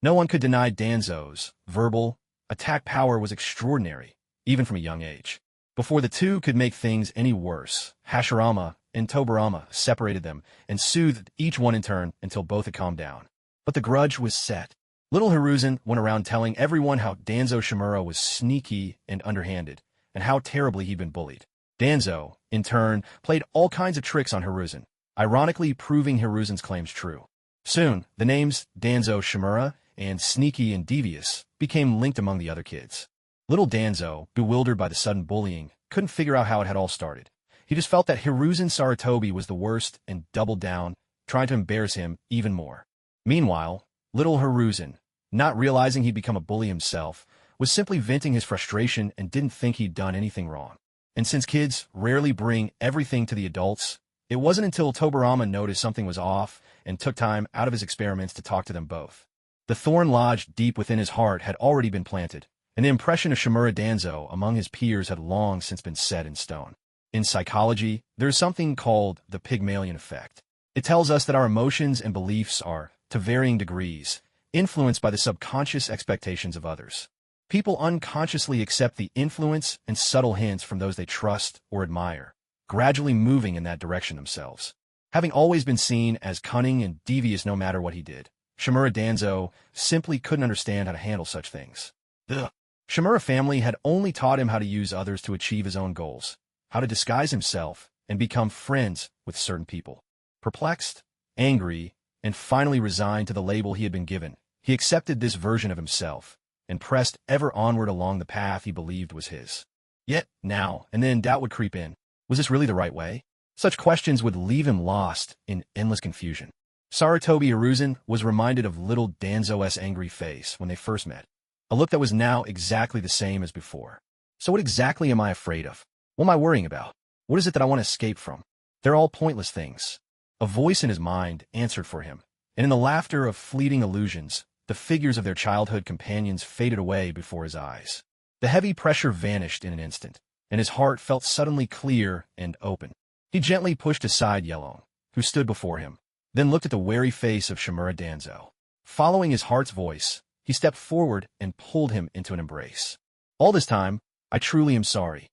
No one could deny Danzo's verbal attack power was extraordinary, even from a young age. Before the two could make things any worse, Hashirama and Tobarama separated them and soothed each one in turn until both had calmed down. But the grudge was set. Little Hiruzen went around telling everyone how Danzo Shimura was sneaky and underhanded, and how terribly he'd been bullied. Danzo, in turn, played all kinds of tricks on Hiruzen, ironically proving Hiruzen's claims true. Soon, the names Danzo Shimura and Sneaky and Devious became linked among the other kids. Little Danzo, bewildered by the sudden bullying, couldn't figure out how it had all started. He just felt that Hiruzen Sarutobi was the worst and doubled down, trying to embarrass him even more. Meanwhile, little Hiruzen, not realizing he'd become a bully himself, was simply venting his frustration and didn't think he'd done anything wrong. And since kids rarely bring everything to the adults, it wasn't until Tobarama noticed something was off and took time out of his experiments to talk to them both. The thorn lodged deep within his heart had already been planted, and the impression of Shimura Danzo among his peers had long since been set in stone. In psychology, there is something called the Pygmalion effect. It tells us that our emotions and beliefs are, to varying degrees, influenced by the subconscious expectations of others. People unconsciously accept the influence and subtle hints from those they trust or admire, gradually moving in that direction themselves. Having always been seen as cunning and devious no matter what he did, Shimura Danzo simply couldn't understand how to handle such things. The Shimura family had only taught him how to use others to achieve his own goals, how to disguise himself and become friends with certain people. Perplexed, angry, and finally resigned to the label he had been given, he accepted this version of himself and pressed ever onward along the path he believed was his. Yet, now and then doubt would creep in. Was this really the right way? Such questions would leave him lost in endless confusion. Sarutobi Hiruzen was reminded of little Danzo's angry face when they first met, a look that was now exactly the same as before. So what exactly am I afraid of? What am I worrying about? What is it that I want to escape from? They're all pointless things. A voice in his mind answered for him, and in the laughter of fleeting illusions, the figures of their childhood companions faded away before his eyes. The heavy pressure vanished in an instant, and his heart felt suddenly clear and open. He gently pushed aside Yelong, who stood before him, then looked at the wary face of Shimura Danzo. Following his heart's voice, he stepped forward and pulled him into an embrace. All this time, I truly am sorry.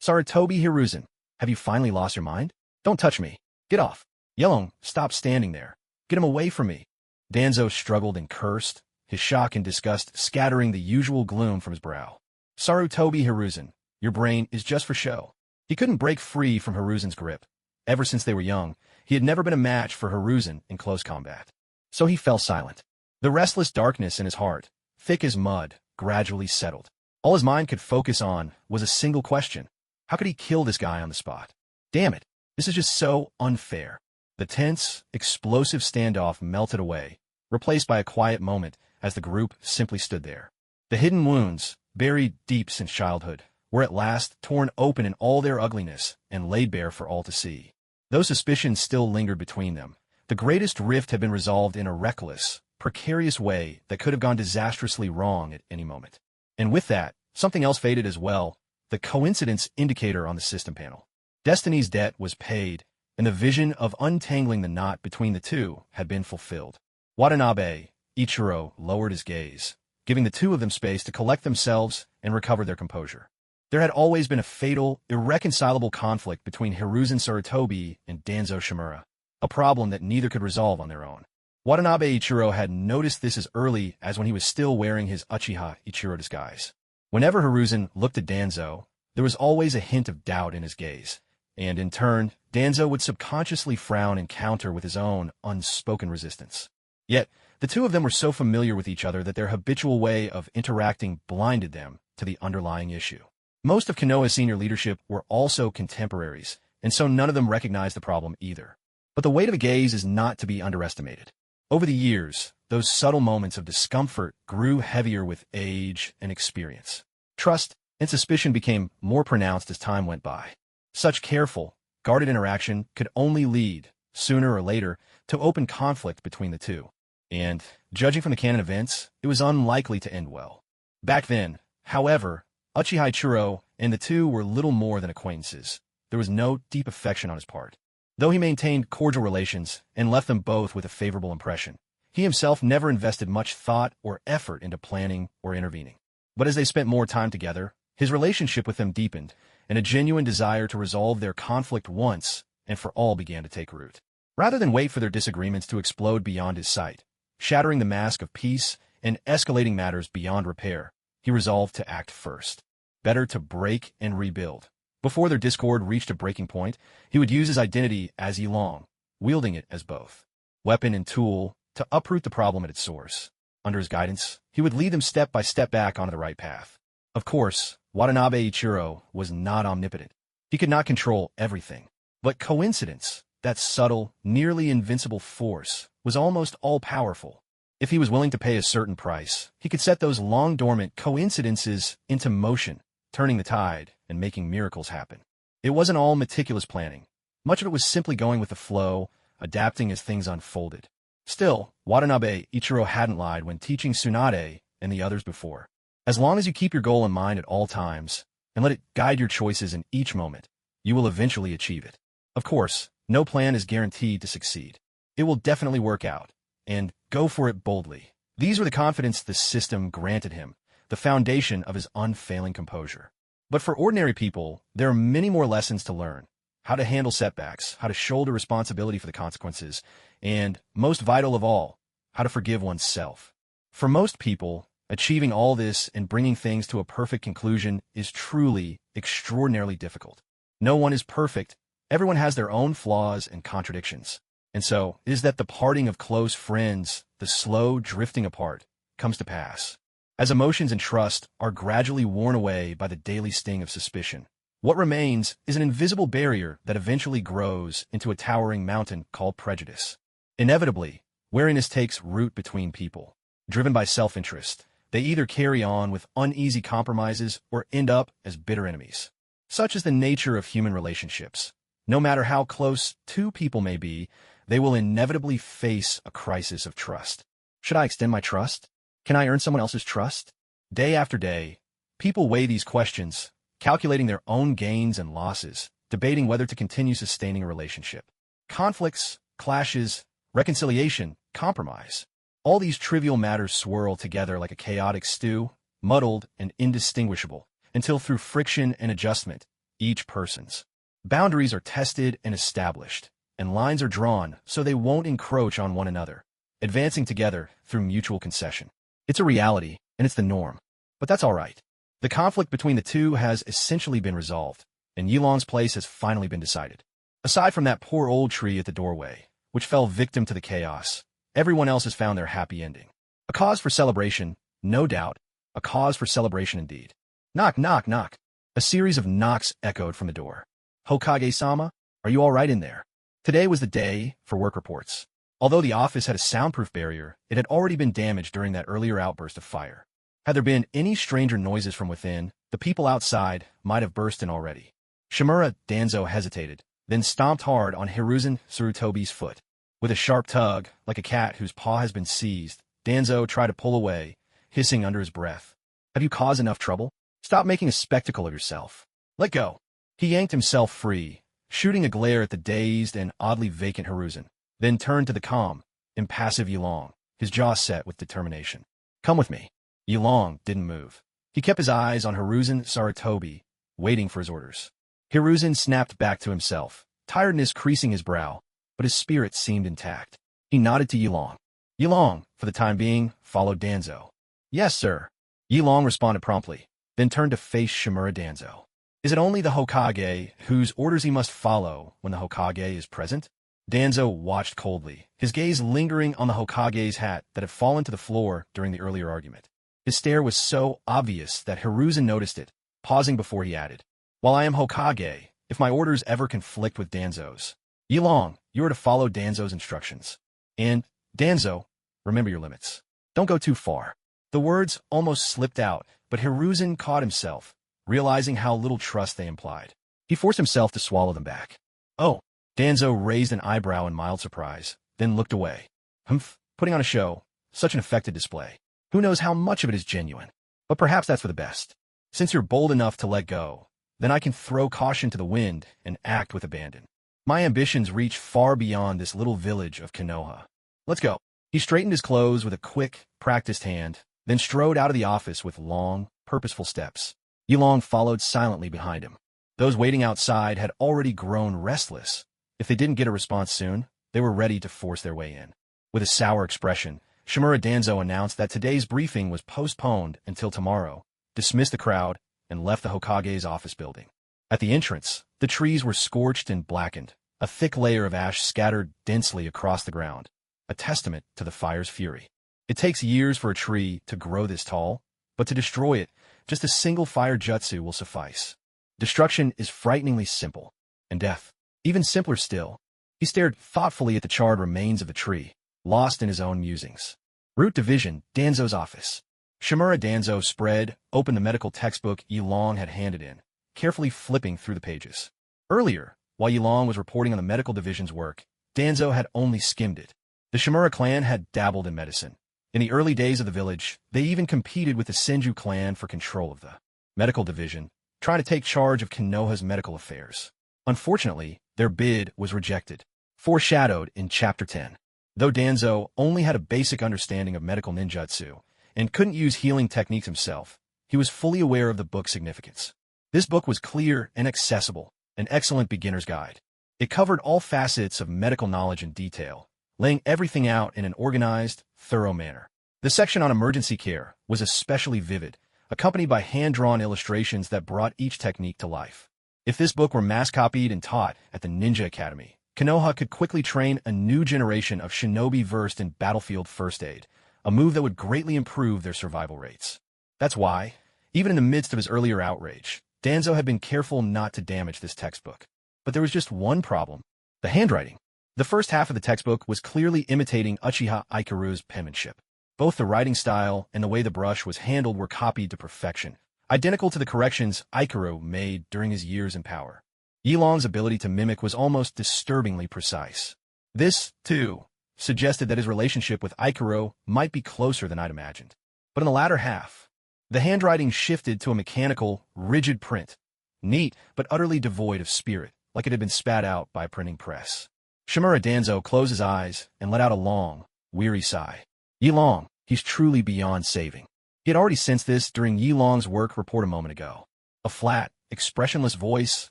Sarutobi Hiruzen, have you finally lost your mind? Don't touch me. Get off. Yelong, stop standing there. Get him away from me. Danzo struggled and cursed, his shock and disgust scattering the usual gloom from his brow. Sarutobi Hiruzen, Your brain is just for show. He couldn't break free from Hiruzen's grip. Ever since they were young, he had never been a match for Hiruzen in close combat. So he fell silent. The restless darkness in his heart, thick as mud, gradually settled. All his mind could focus on was a single question. How could he kill this guy on the spot? Damn it, this is just so unfair. The tense, explosive standoff melted away, replaced by a quiet moment as the group simply stood there. The hidden wounds, buried deep since childhood, were at last torn open in all their ugliness and laid bare for all to see. Though suspicions still lingered between them, the greatest rift had been resolved in a reckless, precarious way that could have gone disastrously wrong at any moment. And with that, something else faded as well, the coincidence indicator on the system panel. Destiny's debt was paid, and the vision of untangling the knot between the two had been fulfilled. Watanabe, Ichiro, lowered his gaze, giving the two of them space to collect themselves and recover their composure. There had always been a fatal, irreconcilable conflict between Hiruzen Sarutobi and Danzo Shimura, a problem that neither could resolve on their own. Watanabe Ichiro had noticed this as early as when he was still wearing his Uchiha Ichiro disguise. Whenever Hiruzen looked at Danzo, there was always a hint of doubt in his gaze, and in turn, Danzo would subconsciously frown and counter with his own unspoken resistance. Yet, the two of them were so familiar with each other that their habitual way of interacting blinded them to the underlying issue. Most of Konoha's senior leadership were also contemporaries, and so none of them recognized the problem either. But the weight of a gaze is not to be underestimated. Over the years, those subtle moments of discomfort grew heavier with age and experience. Trust and suspicion became more pronounced as time went by. Such careful, guarded interaction could only lead, sooner or later, to open conflict between the two. And, judging from the canon events, it was unlikely to end well. Back then, however, Uchiha Ichiro and the two were little more than acquaintances. There was no deep affection on his part. Though he maintained cordial relations and left them both with a favorable impression, he himself never invested much thought or effort into planning or intervening. But as they spent more time together, his relationship with them deepened, and a genuine desire to resolve their conflict once and for all began to take root. Rather than wait for their disagreements to explode beyond his sight, shattering the mask of peace and escalating matters beyond repair, he resolved to act first. Better to break and rebuild. Before their discord reached a breaking point, he would use his identity as Yilong, wielding it as both weapon and tool to uproot the problem at its source. Under his guidance, he would lead them step by step back onto the right path. Of course, Watanabe Ichiro was not omnipotent. He could not control everything. But coincidence, that subtle, nearly invincible force, was almost all-powerful. If he was willing to pay a certain price, he could set those long-dormant coincidences into motion, turning the tide and making miracles happen. It wasn't all meticulous planning. Much of it was simply going with the flow, adapting as things unfolded. Still, Watanabe Ichiro hadn't lied when teaching Tsunade and the others before. As long as you keep your goal in mind at all times, and let it guide your choices in each moment, you will eventually achieve it. Of course, no plan is guaranteed to succeed. It will definitely work out, and go for it boldly. These were the confidence the system granted him, the foundation of his unfailing composure. But for ordinary people, there are many more lessons to learn. How to handle setbacks, how to shoulder responsibility for the consequences, and, most vital of all, how to forgive oneself. For most people, achieving all this and bringing things to a perfect conclusion is truly extraordinarily difficult. No one is perfect. Everyone has their own flaws and contradictions. And so, it is that the parting of close friends, the slow drifting apart, comes to pass. As emotions and trust are gradually worn away by the daily sting of suspicion, what remains is an invisible barrier that eventually grows into a towering mountain called prejudice. Inevitably, wariness takes root between people. Driven by self-interest, they either carry on with uneasy compromises or end up as bitter enemies. Such is the nature of human relationships. No matter how close two people may be, they will inevitably face a crisis of trust. Should I extend my trust? Can I earn someone else's trust? Day after day, people weigh these questions, calculating their own gains and losses, debating whether to continue sustaining a relationship. Conflicts, clashes, reconciliation, compromise. All these trivial matters swirl together like a chaotic stew, muddled and indistinguishable, until through friction and adjustment, each person's boundaries are tested and established, and lines are drawn so they won't encroach on one another, advancing together through mutual concession. It's a reality, and it's the norm. But that's all right. The conflict between the two has essentially been resolved, and Yilong's place has finally been decided. Aside from that poor old tree at the doorway, which fell victim to the chaos, everyone else has found their happy ending. A cause for celebration, no doubt. A cause for celebration indeed. Knock, knock, knock. A series of knocks echoed from the door. Hokage-sama, are you all right in there? Today was the day for work reports. Although the office had a soundproof barrier, it had already been damaged during that earlier outburst of fire. Had there been any stranger noises from within, the people outside might have burst in already. Shimura Danzo hesitated, then stomped hard on Hiruzen Tsurutobi's foot. With a sharp tug, like a cat whose paw has been seized, Danzo tried to pull away, hissing under his breath. Have you caused enough trouble? Stop making a spectacle of yourself. Let go. He yanked himself free, shooting a glare at the dazed and oddly vacant Hiruzen, then turned to the calm, impassive Yilong, his jaw set with determination. Come with me. Yilong didn't move. He kept his eyes on Hiruzen Tsurutobi, waiting for his orders. Hiruzen snapped back to himself, tiredness creasing his brow, but his spirit seemed intact. He nodded to Yilong. Yilong, for the time being, followed Danzo. Yes, sir. Yilong responded promptly, then turned to face Shimura Danzo. Is it only the Hokage whose orders he must follow when the Hokage is present? Danzo watched coldly, his gaze lingering on the Hokage's hat that had fallen to the floor during the earlier argument. His stare was so obvious that Hiruzen noticed it, pausing before he added, While I am Hokage, if my orders ever conflict with Danzo's, Yilong, you are to follow Danzo's instructions. And, Danzo, remember your limits. Don't go too far. The words almost slipped out, but Hiruzen caught himself, realizing how little trust they implied. He forced himself to swallow them back. Oh, Danzo raised an eyebrow in mild surprise, then looked away. Humph, putting on a show, such an affected display. Who knows how much of it is genuine? But perhaps that's for the best. Since you're bold enough to let go, then I can throw caution to the wind and act with abandon. My ambitions reach far beyond this little village of Konoha. Let's go. He straightened his clothes with a quick, practiced hand, then strode out of the office with long, purposeful steps. Yilong followed silently behind him. Those waiting outside had already grown restless. If they didn't get a response soon, they were ready to force their way in. With a sour expression, Shimura Danzo announced that today's briefing was postponed until tomorrow, dismissed the crowd, and left the Hokage's office building. At the entrance, the trees were scorched and blackened, a thick layer of ash scattered densely across the ground, a testament to the fire's fury. It takes years for a tree to grow this tall, but to destroy it, just a single fire jutsu will suffice. Destruction is frighteningly simple, and death, even simpler still. He stared thoughtfully at the charred remains of the tree, lost in his own musings. Root Division, Danzo's office. Shimura Danzo spread open the medical textbook Yilong had handed in, carefully flipping through the pages. Earlier, while Yilong was reporting on the medical division's work, Danzo had only skimmed it. The Shimura clan had dabbled in medicine. In the early days of the village, they even competed with the Senju clan for control of the medical division, trying to take charge of Konoha's medical affairs. Unfortunately, their bid was rejected, foreshadowed in Chapter 10. Though Danzo only had a basic understanding of medical ninjutsu and couldn't use healing techniques himself, he was fully aware of the book's significance. This book was clear and accessible, an excellent beginner's guide. It covered all facets of medical knowledge in detail, laying everything out in an organized, thorough manner. The section on emergency care was especially vivid, accompanied by hand-drawn illustrations that brought each technique to life. If this book were mass-copied and taught at the Ninja Academy, Konoha could quickly train a new generation of shinobi versed in battlefield first aid, a move that would greatly improve their survival rates. That's why, even in the midst of his earlier outrage, Danzo had been careful not to damage this textbook. But there was just one problem: the handwriting. The first half of the textbook was clearly imitating Uchiha Ikaru's penmanship. Both the writing style and the way the brush was handled were copied to perfection, identical to the corrections Ikaru made during his years in power. Yilong's ability to mimic was almost disturbingly precise. This, too, suggested that his relationship with Ikaru might be closer than I'd imagined. But in the latter half, the handwriting shifted to a mechanical, rigid print, neat but utterly devoid of spirit, like it had been spat out by a printing press. Shimura Danzo closed his eyes and let out a long, weary sigh. Yilong, he's truly beyond saving. He had already sensed this during Yilong's work report a moment ago. A flat, expressionless voice,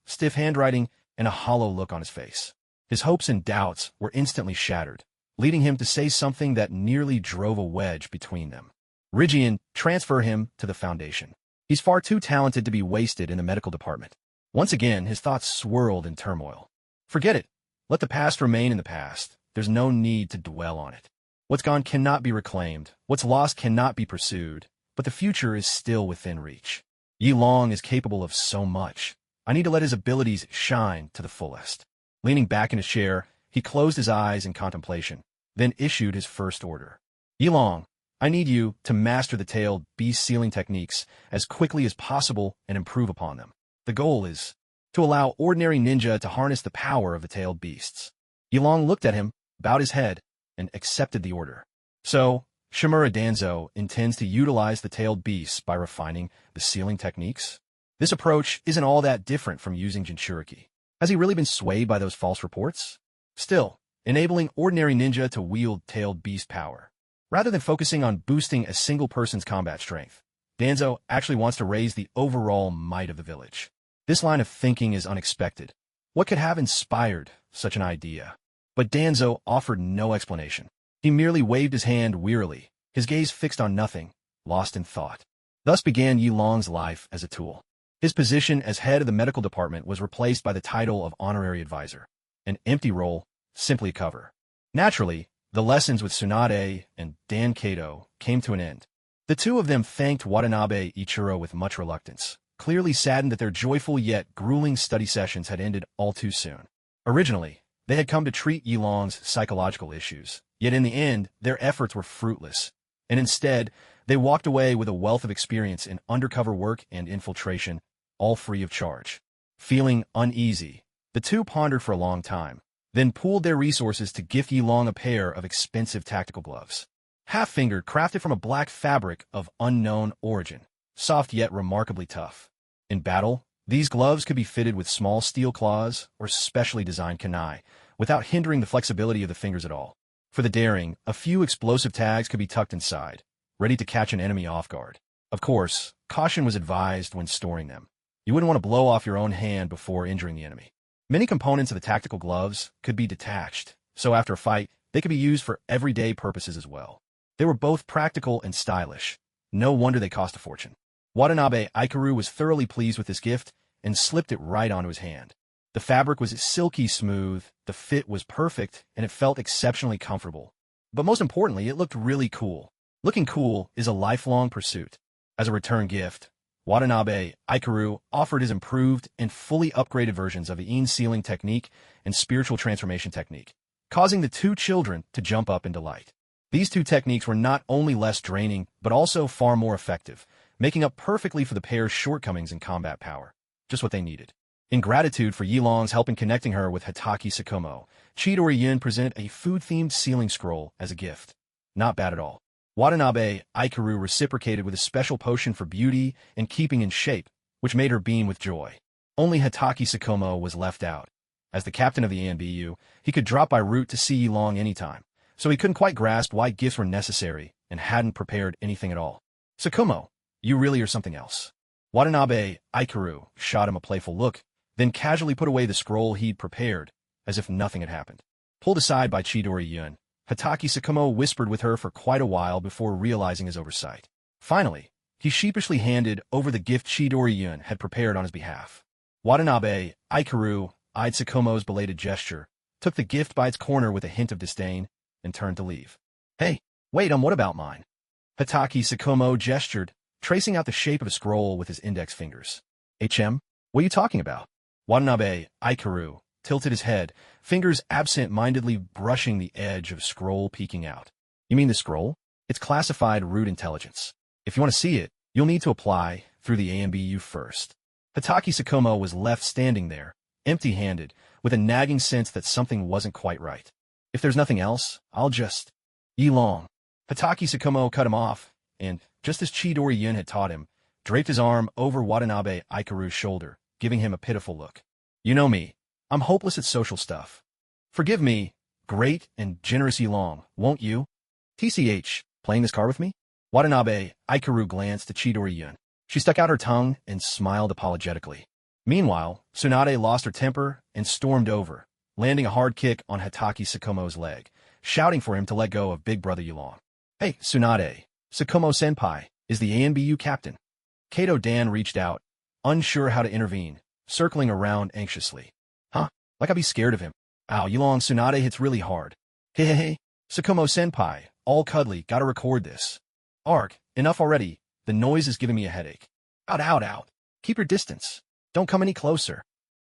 stiff handwriting, and a hollow look on his face. His hopes and doubts were instantly shattered, leading him to say something that nearly drove a wedge between them. Rigian, transfer him to the Foundation. He's far too talented to be wasted in the medical department. Once again, his thoughts swirled in turmoil. Forget it. Let the past remain in the past. There's no need to dwell on it. What's gone cannot be reclaimed. What's lost cannot be pursued. But the future is still within reach. Yi Long is capable of so much. I need to let his abilities shine to the fullest. Leaning back in his chair, he closed his eyes in contemplation, then issued his first order. Yi Long, I need you to master the tailed beast sealing techniques as quickly as possible and improve upon them. The goal is to allow ordinary ninja to harness the power of the tailed beasts. Yi Long looked at him, bowed his head, and accepted the order. So, Shimura Danzo intends to utilize the tailed beasts by refining the sealing techniques? This approach isn't all that different from using Jinchuriki. Has he really been swayed by those false reports? Still, enabling ordinary ninja to wield tailed beast power. Rather than focusing on boosting a single person's combat strength, Danzo actually wants to raise the overall might of the village. This line of thinking is unexpected. What could have inspired such an idea? But Danzo offered no explanation. He merely waved his hand wearily, his gaze fixed on nothing, lost in thought. Thus began Yi Long's life as a tool. His position as head of the medical department was replaced by the title of honorary advisor. An empty role, simply a cover. Naturally, the lessons with Tsunade and Dan Kato came to an end. The two of them thanked Watanabe Ichiro with much reluctance, clearly saddened that their joyful yet grueling study sessions had ended all too soon. Originally, they had come to treat Yi Long's psychological issues, yet in the end, their efforts were fruitless, and instead, they walked away with a wealth of experience in undercover work and infiltration, all free of charge. Feeling uneasy, the two pondered for a long time, then pooled their resources to gift Yi Long a pair of expensive tactical gloves. Half-fingered, crafted from a black fabric of unknown origin, soft yet remarkably tough. In battle, these gloves could be fitted with small steel claws or specially designed kunai, without hindering the flexibility of the fingers at all. For the daring, a few explosive tags could be tucked inside, ready to catch an enemy off guard. Of course, caution was advised when storing them. You wouldn't want to blow off your own hand before injuring the enemy. Many components of the tactical gloves could be detached, so after a fight, they could be used for everyday purposes as well. They were both practical and stylish. No wonder they cost a fortune. Watanabe Ikaru was thoroughly pleased with this gift and slipped it right onto his hand. The fabric was silky smooth, the fit was perfect, and it felt exceptionally comfortable. But most importantly, it looked really cool. Looking cool is a lifelong pursuit. As a return gift, Watanabe Ikaru offered his improved and fully upgraded versions of the Yin sealing technique and spiritual transformation technique, causing the two children to jump up in delight. These two techniques were not only less draining, but also far more effective, making up perfectly for the pair's shortcomings in combat power. Just what they needed. In gratitude for Yi Long's help in connecting her with Hitaki Tsukumo, Chidori Yun presented a food-themed sealing scroll as a gift. Not bad at all. Watanabe Ikaru reciprocated with a special potion for beauty and keeping in shape, which made her beam with joy. Only Hitaki Tsukumo was left out. As the captain of the ANBU, he could drop by route to see Yi Long anytime, so he couldn't quite grasp why gifts were necessary and hadn't prepared anything at all. Tsukumo, you really are something else. Watanabe Ikaru shot him a playful look, then casually put away the scroll he'd prepared, as if nothing had happened. Pulled aside by Chidori Yun, Hitaki Tsukumo whispered with her for quite a while before realizing his oversight. Finally, he sheepishly handed over the gift Chidori Yun had prepared on his behalf. Watanabe Ikaru eyed Tsukumo's belated gesture, took the gift by its corner with a hint of disdain, and turned to leave. Hey, wait, what about mine? Hitaki Tsukumo gestured, tracing out the shape of a scroll with his index fingers. What are you talking about? Watanabe Ikaru tilted his head, fingers absent-mindedly brushing the edge of a scroll peeking out. You mean the scroll? It's classified root intelligence. If you want to see it, you'll need to apply through the AMBU first. Hitaki Tsukumo was left standing there, empty-handed, with a nagging sense that something wasn't quite right. If there's nothing else, I'll just... Yi Long. Hitaki Tsukumo cut him off, and, just as Chidori Yun had taught him, draped his arm over Watanabe Ikaru's shoulder, giving him a pitiful look. You know me. I'm hopeless at social stuff. Forgive me, great and generous Yi Long, won't you? TCH, playing this card with me? Watanabe Ikaru glanced at Chidori Yun. She stuck out her tongue and smiled apologetically. Meanwhile, Tsunade lost her temper and stormed over, landing a hard kick on Hitaki Tsukumo's leg, shouting for him to let go of big brother Yi Long. Hey, Tsunade, Tsukumo-senpai, is the ANBU captain. Kato Dan reached out, unsure how to intervene, circling around anxiously. Huh? Like I'd be scared of him. Ow, Yulong Tsunade hits really hard. Hehehe. Sakumo-senpai, all cuddly, gotta record this. Arg, enough already. The noise is giving me a headache. Out. Keep your distance. Don't come any closer.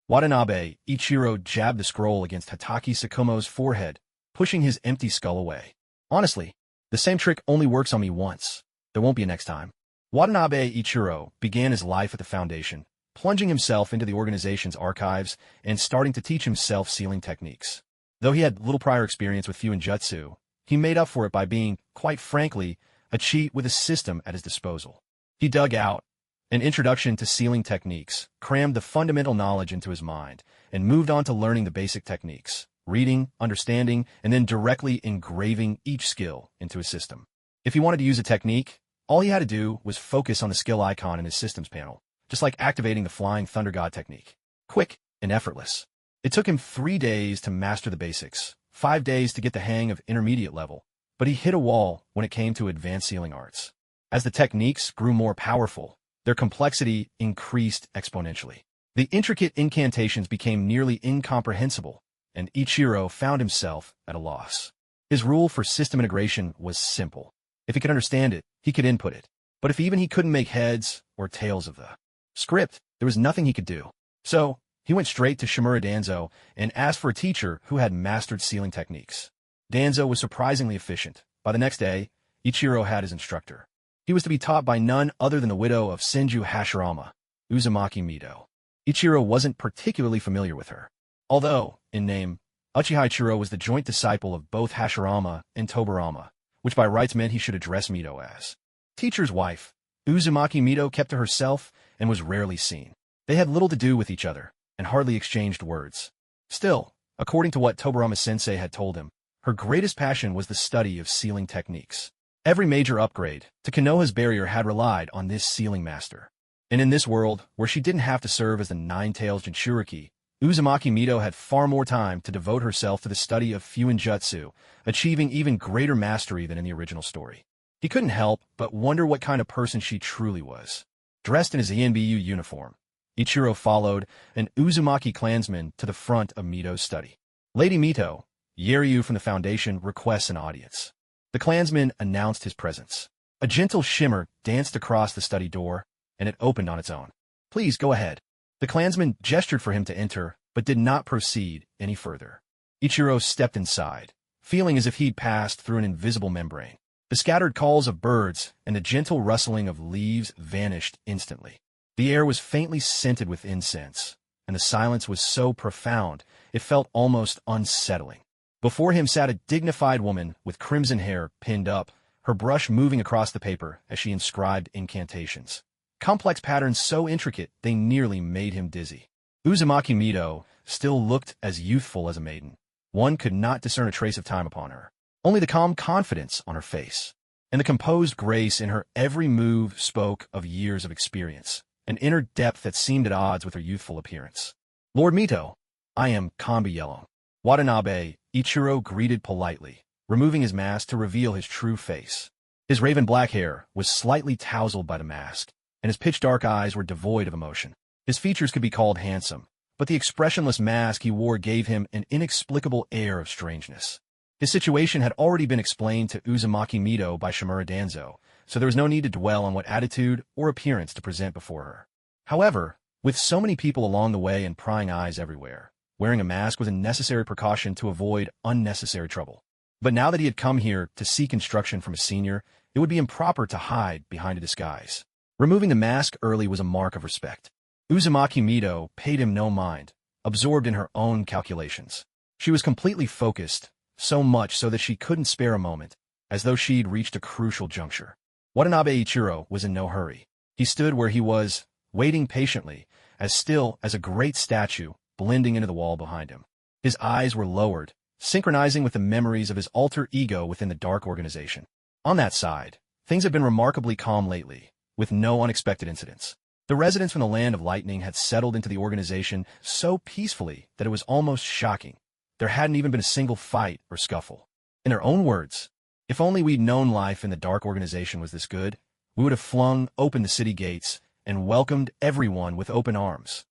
Watanabe, Ichiro jabbed the scroll against Hataki Sakumo's forehead, pushing his empty skull away. Honestly, the same trick only works on me once. There won't be a next time. Watanabe Ichiro began his life at the Foundation, plunging himself into the organization's archives and starting to teach himself sealing techniques. Though he had little prior experience with Fuinjutsu, he made up for it by being, quite frankly, a cheat with a system at his disposal. He dug out an introduction to sealing techniques, crammed the fundamental knowledge into his mind, and moved on to learning the basic techniques, reading, understanding, and then directly engraving each skill into his system. If he wanted to use a technique, all he had to do was focus on the skill icon in his systems panel, just like activating the Flying Thunder God technique. Quick and effortless. It took him 3 days to master the basics, 5 days to get the hang of intermediate level, but he hit a wall when it came to advanced sealing arts. As the techniques grew more powerful, their complexity increased exponentially. The intricate incantations became nearly incomprehensible, and Ichiro found himself at a loss. His rule for system integration was simple. If he could understand it, he could input it. But if even he couldn't make heads or tails of the script, there was nothing he could do. So, he went straight to Shimura Danzo and asked for a teacher who had mastered sealing techniques. Danzo was surprisingly efficient. By the next day, Ichiro had his instructor. He was to be taught by none other than the widow of Senju Hashirama, Uzumaki Mito. Ichiro wasn't particularly familiar with her. Although, in name, Uchiha Ichiro was the joint disciple of both Hashirama and Tobarama, which by rights meant he should address Mito as teacher's wife. Uzumaki Mito kept to herself and was rarely seen. They had little to do with each other, and hardly exchanged words. Still, according to what Tobarama-sensei had told him, her greatest passion was the study of sealing techniques. Every major upgrade to Konoha's barrier had relied on this sealing master. And in this world, where she didn't have to serve as the Nine-Tails Jinchuriki, Uzumaki Mito had far more time to devote herself to the study of Fuinjutsu, achieving even greater mastery than in the original story. He couldn't help but wonder what kind of person she truly was. Dressed in his ENBU uniform, Ichiro followed an Uzumaki clansman to the front of Mito's study. Lady Mito, Yeryu from the Foundation requests an audience. The clansman announced his presence. A gentle shimmer danced across the study door, and it opened on its own. Please go ahead. The clansman gestured for him to enter, but did not proceed any further. Ichiro stepped inside, feeling as if he'd passed through an invisible membrane. The scattered calls of birds and the gentle rustling of leaves vanished instantly. The air was faintly scented with incense, and the silence was so profound it felt almost unsettling. Before him sat a dignified woman with crimson hair pinned up, her brush moving across the paper as she inscribed incantations. Complex patterns so intricate they nearly made him dizzy. Uzumaki Mito still looked as youthful as a maiden. One could not discern a trace of time upon her. Only the calm confidence on her face, and the composed grace in her every move spoke of years of experience, an inner depth that seemed at odds with her youthful appearance. Lord Mito, I am Kanbi Yellow. Watanabe, Ichiro greeted politely, removing his mask to reveal his true face. His raven black hair was slightly tousled by the mask, and his pitch-dark eyes were devoid of emotion. His features could be called handsome, but the expressionless mask he wore gave him an inexplicable air of strangeness. His situation had already been explained to Uzumaki Mito by Shimura Danzo, so there was no need to dwell on what attitude or appearance to present before her. However, with so many people along the way and prying eyes everywhere, wearing a mask was a necessary precaution to avoid unnecessary trouble. But now that he had come here to seek instruction from a senior, it would be improper to hide behind a disguise. Removing the mask early was a mark of respect. Uzumaki Mito paid him no mind, absorbed in her own calculations. She was completely focused, so much so that she couldn't spare a moment, as though she'd reached a crucial juncture. Watanabe Ichiro was in no hurry. He stood where he was, waiting patiently, as still as a great statue, blending into the wall behind him. His eyes were lowered, synchronizing with the memories of his alter ego within the dark organization. On that side, things had been remarkably calm lately, with no unexpected incidents. The residents from the Land of Lightning had settled into the organization so peacefully that it was almost shocking. There hadn't even been a single fight or scuffle. In their own words, if only we'd known life in the dark organization was this good, we would have flung open the city gates and welcomed everyone with open arms.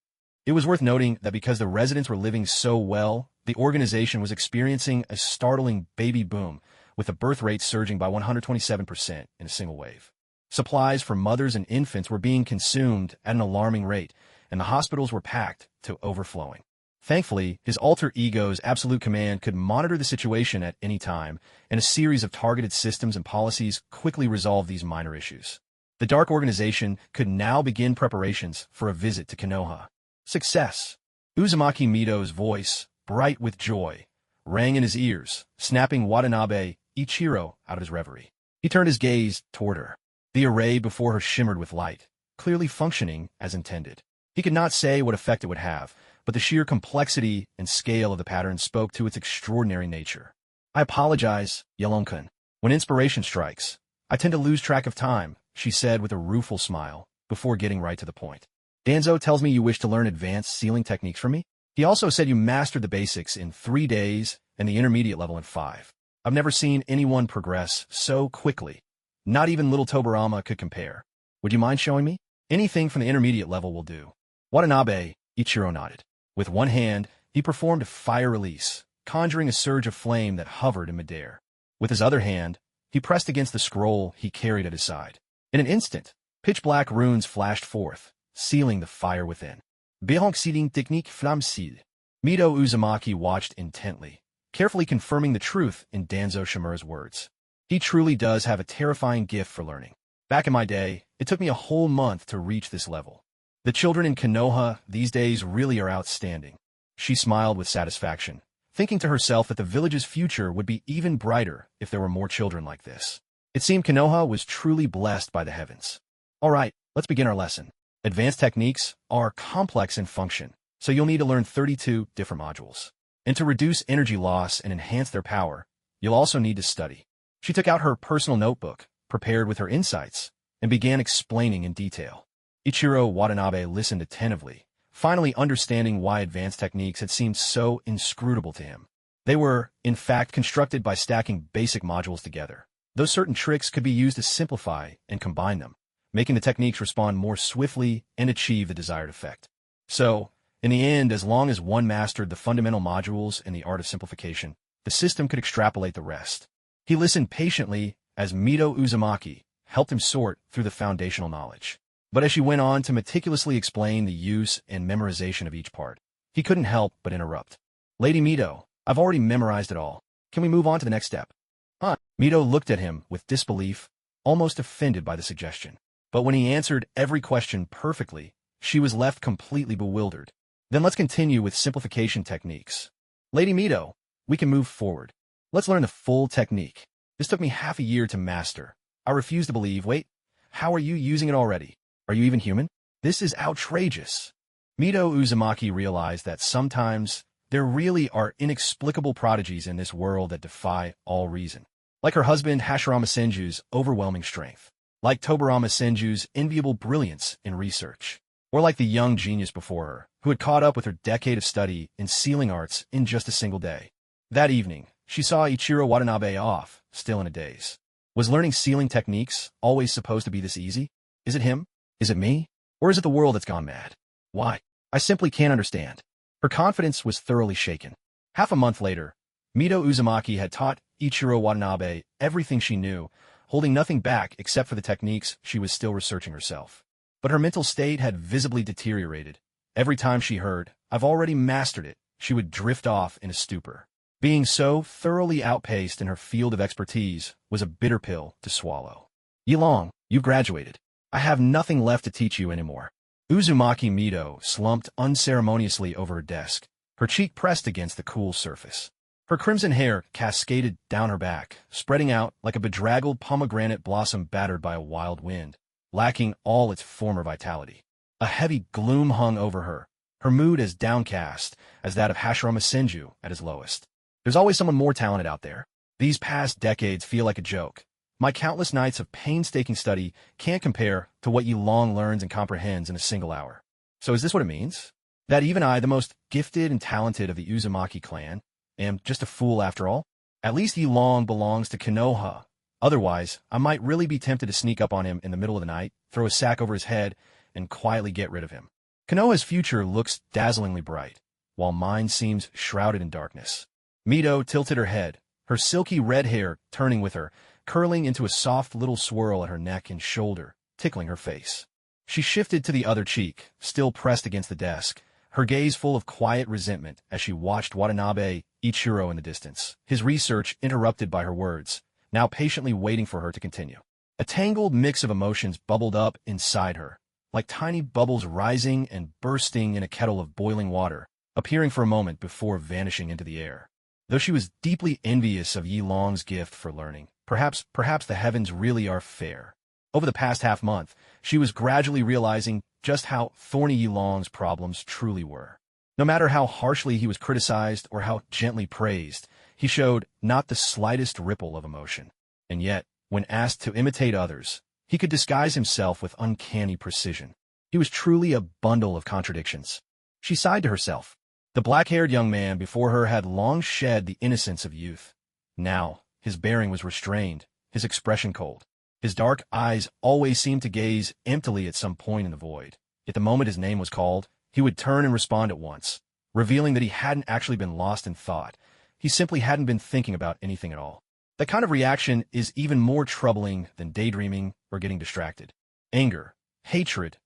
It was worth noting that because the residents were living so well, the organization was experiencing a startling baby boom, with the birth rate surging by 127% in a single wave. Supplies for mothers and infants were being consumed at an alarming rate, and the hospitals were packed to overflowing. Thankfully, his alter ego's absolute command could monitor the situation at any time, and a series of targeted systems and policies quickly resolved these minor issues. The Dark Organization could now begin preparations for a visit to Konoha. Success! Uzumaki Mito's voice, bright with joy, rang in his ears, snapping Watanabe Ichiro out of his reverie. He turned his gaze toward her. The array before her shimmered with light, clearly functioning as intended. He could not say what effect it would have, but the sheer complexity and scale of the pattern spoke to its extraordinary nature. I apologize, Yelon-kun. When inspiration strikes, I tend to lose track of time, she said with a rueful smile, before getting right to the point. Danzo tells me you wish to learn advanced sealing techniques from me? He also said you mastered the basics in 3 days and the intermediate level in 5. I've never seen anyone progress so quickly. Not even little Tobarama could compare. Would you mind showing me? Anything from the intermediate level will do. Watanabe Ichiro nodded. With one hand, he performed a fire release, conjuring a surge of flame that hovered in midair. With his other hand, he pressed against the scroll he carried at his side. In an instant, pitch-black runes flashed forth, sealing the fire within. Behonkseeding technique flamme-seed. Mito Uzumaki watched intently, carefully confirming the truth in Danzo Shimura's words. He truly does have a terrifying gift for learning. Back in my day, it took me a whole month to reach this level. The children in Konoha these days really are outstanding. She smiled with satisfaction, thinking to herself that the village's future would be even brighter if there were more children like this. It seemed Konoha was truly blessed by the heavens. All right, let's begin our lesson. Advanced techniques are complex in function, so you'll need to learn 32 different modules. And to reduce energy loss and enhance their power, you'll also need to study. She took out her personal notebook, prepared with her insights, and began explaining in detail. Ichiro Watanabe listened attentively, finally understanding why advanced techniques had seemed so inscrutable to him. They were, in fact, constructed by stacking basic modules together. Those certain tricks could be used to simplify and combine them, making the techniques respond more swiftly and achieve the desired effect. So, in the end, as long as one mastered the fundamental modules and the art of simplification, the system could extrapolate the rest. He listened patiently as Mito Uzumaki helped him sort through the foundational knowledge. But as she went on to meticulously explain the use and memorization of each part, he couldn't help but interrupt. Lady Mito, I've already memorized it all. Can we move on to the next step? Huh? Mito looked at him with disbelief, almost offended by the suggestion. But when he answered every question perfectly, she was left completely bewildered. Then let's continue with simplification techniques. Lady Mito, we can move forward. Let's learn the full technique. This took me half a year to master. I refuse to believe. Wait, how are you using it already? Are you even human? This is outrageous. Mito Uzumaki realized that sometimes there really are inexplicable prodigies in this world that defy all reason. Like her husband Hashirama Senju's overwhelming strength. Like Tobarama Senju's enviable brilliance in research. Or like the young genius before her, who had caught up with her decade of study in sealing arts in just a single day. That evening, she saw Ichiro Watanabe off, still in a daze. Was learning sealing techniques always supposed to be this easy? Is it him? Is it me? Or is it the world that's gone mad? Why? I simply can't understand. Her confidence was thoroughly shaken. Half a month later, Mito Uzumaki had taught Ichiro Watanabe everything she knew, holding nothing back except for the techniques she was still researching herself. But her mental state had visibly deteriorated. Every time she heard, "I've already mastered it," she would drift off in a stupor. Being so thoroughly outpaced in her field of expertise was a bitter pill to swallow. Yilong, you've graduated. I have nothing left to teach you anymore. Uzumaki Mito slumped unceremoniously over her desk, her cheek pressed against the cool surface. Her crimson hair cascaded down her back, spreading out like a bedraggled pomegranate blossom battered by a wild wind, lacking all its former vitality. A heavy gloom hung over her, her mood as downcast as that of Hashirama Senju at his lowest. There's always someone more talented out there. These past decades feel like a joke. My countless nights of painstaking study can't compare to what Yilong learns and comprehends in a single hour. So is this what it means? That even I, the most gifted and talented of the Uzumaki clan, am just a fool after all? At least Yilong belongs to Konoha. Otherwise, I might really be tempted to sneak up on him in the middle of the night, throw a sack over his head, and quietly get rid of him. Konoha's future looks dazzlingly bright, while mine seems shrouded in darkness. Mito tilted her head, her silky red hair turning with her, curling into a soft little swirl at her neck and shoulder, tickling her face. She shifted to the other cheek, still pressed against the desk, her gaze full of quiet resentment as she watched Watanabe Ichiro in the distance, his research interrupted by her words, now patiently waiting for her to continue. A tangled mix of emotions bubbled up inside her, like tiny bubbles rising and bursting in a kettle of boiling water, appearing for a moment before vanishing into the air. Though she was deeply envious of Yi Long's gift for learning, perhaps the heavens really are fair. Over the past half-month, she was gradually realizing just how thorny Yi Long's problems truly were. No matter how harshly he was criticized or how gently praised, he showed not the slightest ripple of emotion. And yet, when asked to imitate others, he could disguise himself with uncanny precision. He was truly a bundle of contradictions. She sighed to herself. The black-haired young man before her had long shed the innocence of youth. Now, his bearing was restrained, his expression cold. His dark eyes always seemed to gaze emptily at some point in the void. At the moment his name was called, he would turn and respond at once, revealing that he hadn't actually been lost in thought. He simply hadn't been thinking about anything at all. That kind of reaction is even more troubling than daydreaming or getting distracted. Anger, hatred,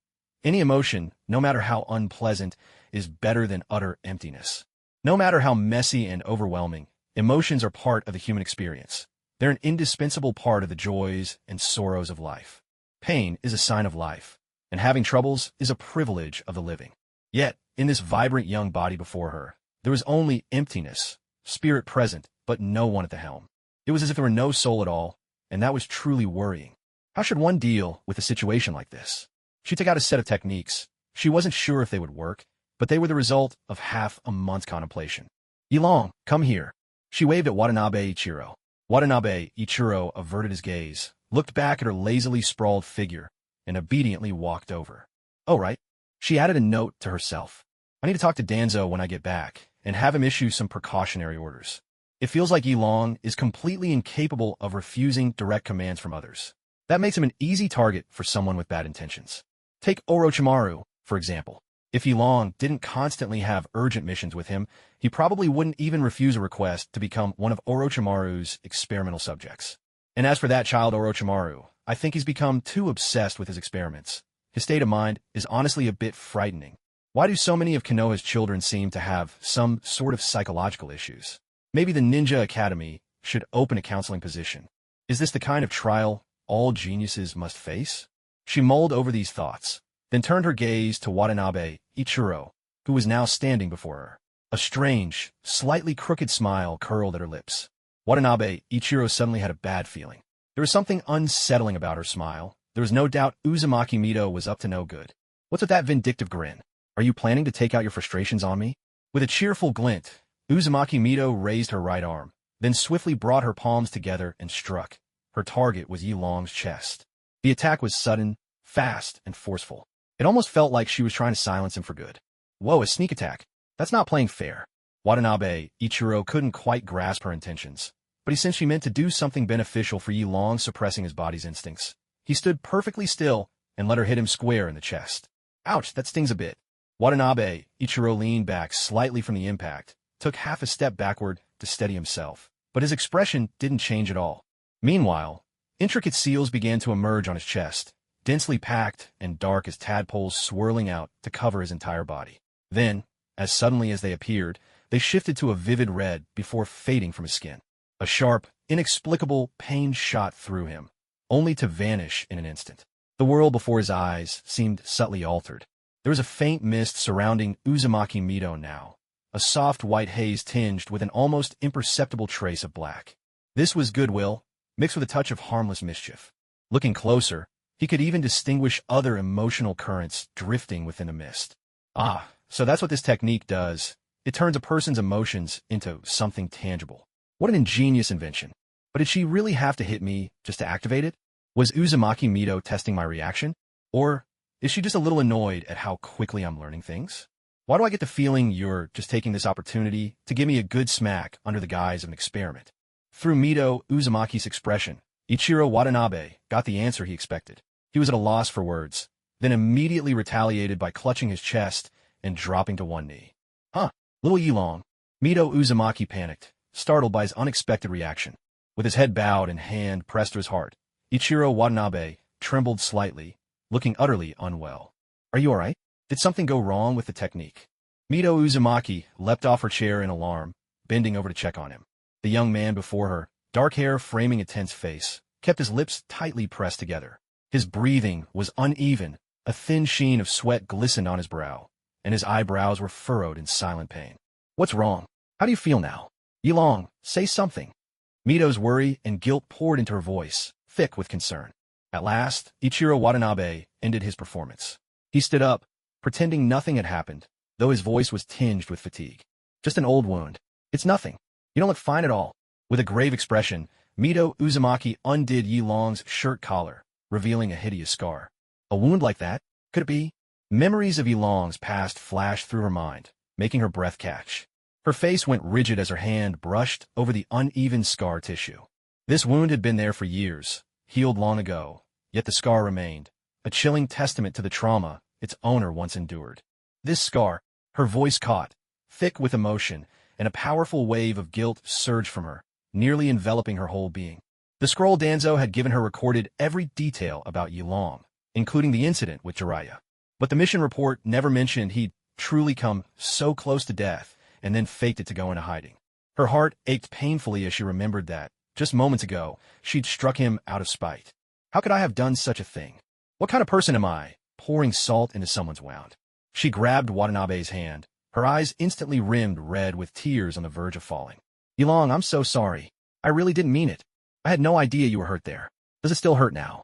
any emotion, no matter how unpleasant, is better than utter emptiness. No matter how messy and overwhelming, emotions are part of the human experience. They're an indispensable part of the joys and sorrows of life. Pain is a sign of life, and having troubles is a privilege of the living. Yet, in this vibrant young body before her, there was only emptiness, spirit present, but no one at the helm. It was as if there were no soul at all, and that was truly worrying. How should one deal with a situation like this? She took out a set of techniques. She wasn't sure if they would work, but they were the result of half a month's contemplation. Yi Long, come here. She waved at Watanabe Ichiro. Watanabe Ichiro averted his gaze, looked back at her lazily sprawled figure, and obediently walked over. Oh, right. She added a note to herself. I need to talk to Danzo when I get back, and have him issue some precautionary orders. It feels like Yi Long is completely incapable of refusing direct commands from others. That makes him an easy target for someone with bad intentions. Take Orochimaru, for example. If Yi Long didn't constantly have urgent missions with him, he probably wouldn't even refuse a request to become one of Orochimaru's experimental subjects. And as for that child Orochimaru, I think he's become too obsessed with his experiments. His state of mind is honestly a bit frightening. Why do so many of Konoha's children seem to have some sort of psychological issues? Maybe the Ninja Academy should open a counseling position. Is this the kind of trial all geniuses must face? She mulled over these thoughts, then turned her gaze to Watanabe Ichiro, who was now standing before her. A strange, slightly crooked smile curled at her lips. Watanabe Ichiro suddenly had a bad feeling. There was something unsettling about her smile. There was no doubt Uzumaki Mito was up to no good. What's with that vindictive grin? Are you planning to take out your frustrations on me? With a cheerful glint, Uzumaki Mito raised her right arm, then swiftly brought her palms together and struck. Her target was Yi Long's chest. The attack was sudden, fast, and forceful. It almost felt like she was trying to silence him for good. Whoa, a sneak attack. That's not playing fair. Watanabe Ichiro couldn't quite grasp her intentions, but he sensed she meant to do something beneficial for Yi Long, suppressing his body's instincts. He stood perfectly still and let her hit him square in the chest. Ouch, that stings a bit. Watanabe Ichiro leaned back slightly from the impact, took half a step backward to steady himself, but his expression didn't change at all. Meanwhile, intricate seals began to emerge on his chest, densely packed and dark as tadpoles swirling out to cover his entire body. Then, as suddenly as they appeared, they shifted to a vivid red before fading from his skin. A sharp, inexplicable pain shot through him, only to vanish in an instant. The world before his eyes seemed subtly altered. There was a faint mist surrounding Uzumaki Mito now, a soft white haze tinged with an almost imperceptible trace of black. This was goodwill, mixed with a touch of harmless mischief. Looking closer, he could even distinguish other emotional currents drifting within the mist. Ah, so that's what this technique does. It turns a person's emotions into something tangible. What an ingenious invention. But did she really have to hit me just to activate it? Was Uzumaki Mito testing my reaction? Or is she just a little annoyed at how quickly I'm learning things? Why do I get the feeling you're just taking this opportunity to give me a good smack under the guise of an experiment? Through Mito Uzumaki's expression, Ichiro Watanabe got the answer he expected. He was at a loss for words. then immediately retaliated by clutching his chest and dropping to one knee. Huh, little Yilong. Mito Uzumaki panicked, startled by his unexpected reaction. With his head bowed and hand pressed to his heart, Ichiro Watanabe trembled slightly, looking utterly unwell. Are you alright? Did something go wrong with the technique? Mito Uzumaki leapt off her chair in alarm, bending over to check on him. The young man before her, dark hair framing a tense face, kept his lips tightly pressed together. His breathing was uneven, a thin sheen of sweat glistened on his brow, and his eyebrows were furrowed in silent pain. What's wrong? How do you feel now? Yilong, say something. Mito's worry and guilt poured into her voice, thick with concern. At last, Ichiro Watanabe ended his performance. He stood up, pretending nothing had happened, though his voice was tinged with fatigue. Just an old wound. It's nothing. You don't look fine at all. With a grave expression, Mito Uzumaki undid Yilong's shirt collar, revealing a hideous scar. A wound like that? Could it be? Memories of Yilong's past flashed through her mind, making her breath catch. Her face went rigid as her hand brushed over the uneven scar tissue. This wound had been there for years, healed long ago, yet the scar remained, a chilling testament to the trauma its owner once endured. This scar, her voice caught, thick with emotion, and a powerful wave of guilt surged from her, nearly enveloping her whole being. The scroll Danzo had given her recorded every detail about Yilong, including the incident with Jiraiya. But the mission report never mentioned he'd truly come so close to death and then faked it to go into hiding. Her heart ached painfully as she remembered that, just moments ago, she'd struck him out of spite. How could I have done such a thing? What kind of person am I, pouring salt into someone's wound? She grabbed Watanabe's hand, her eyes instantly rimmed red with tears on the verge of falling. Yilong, I'm so sorry. I really didn't mean it. I had no idea you were hurt there. Does it still hurt now?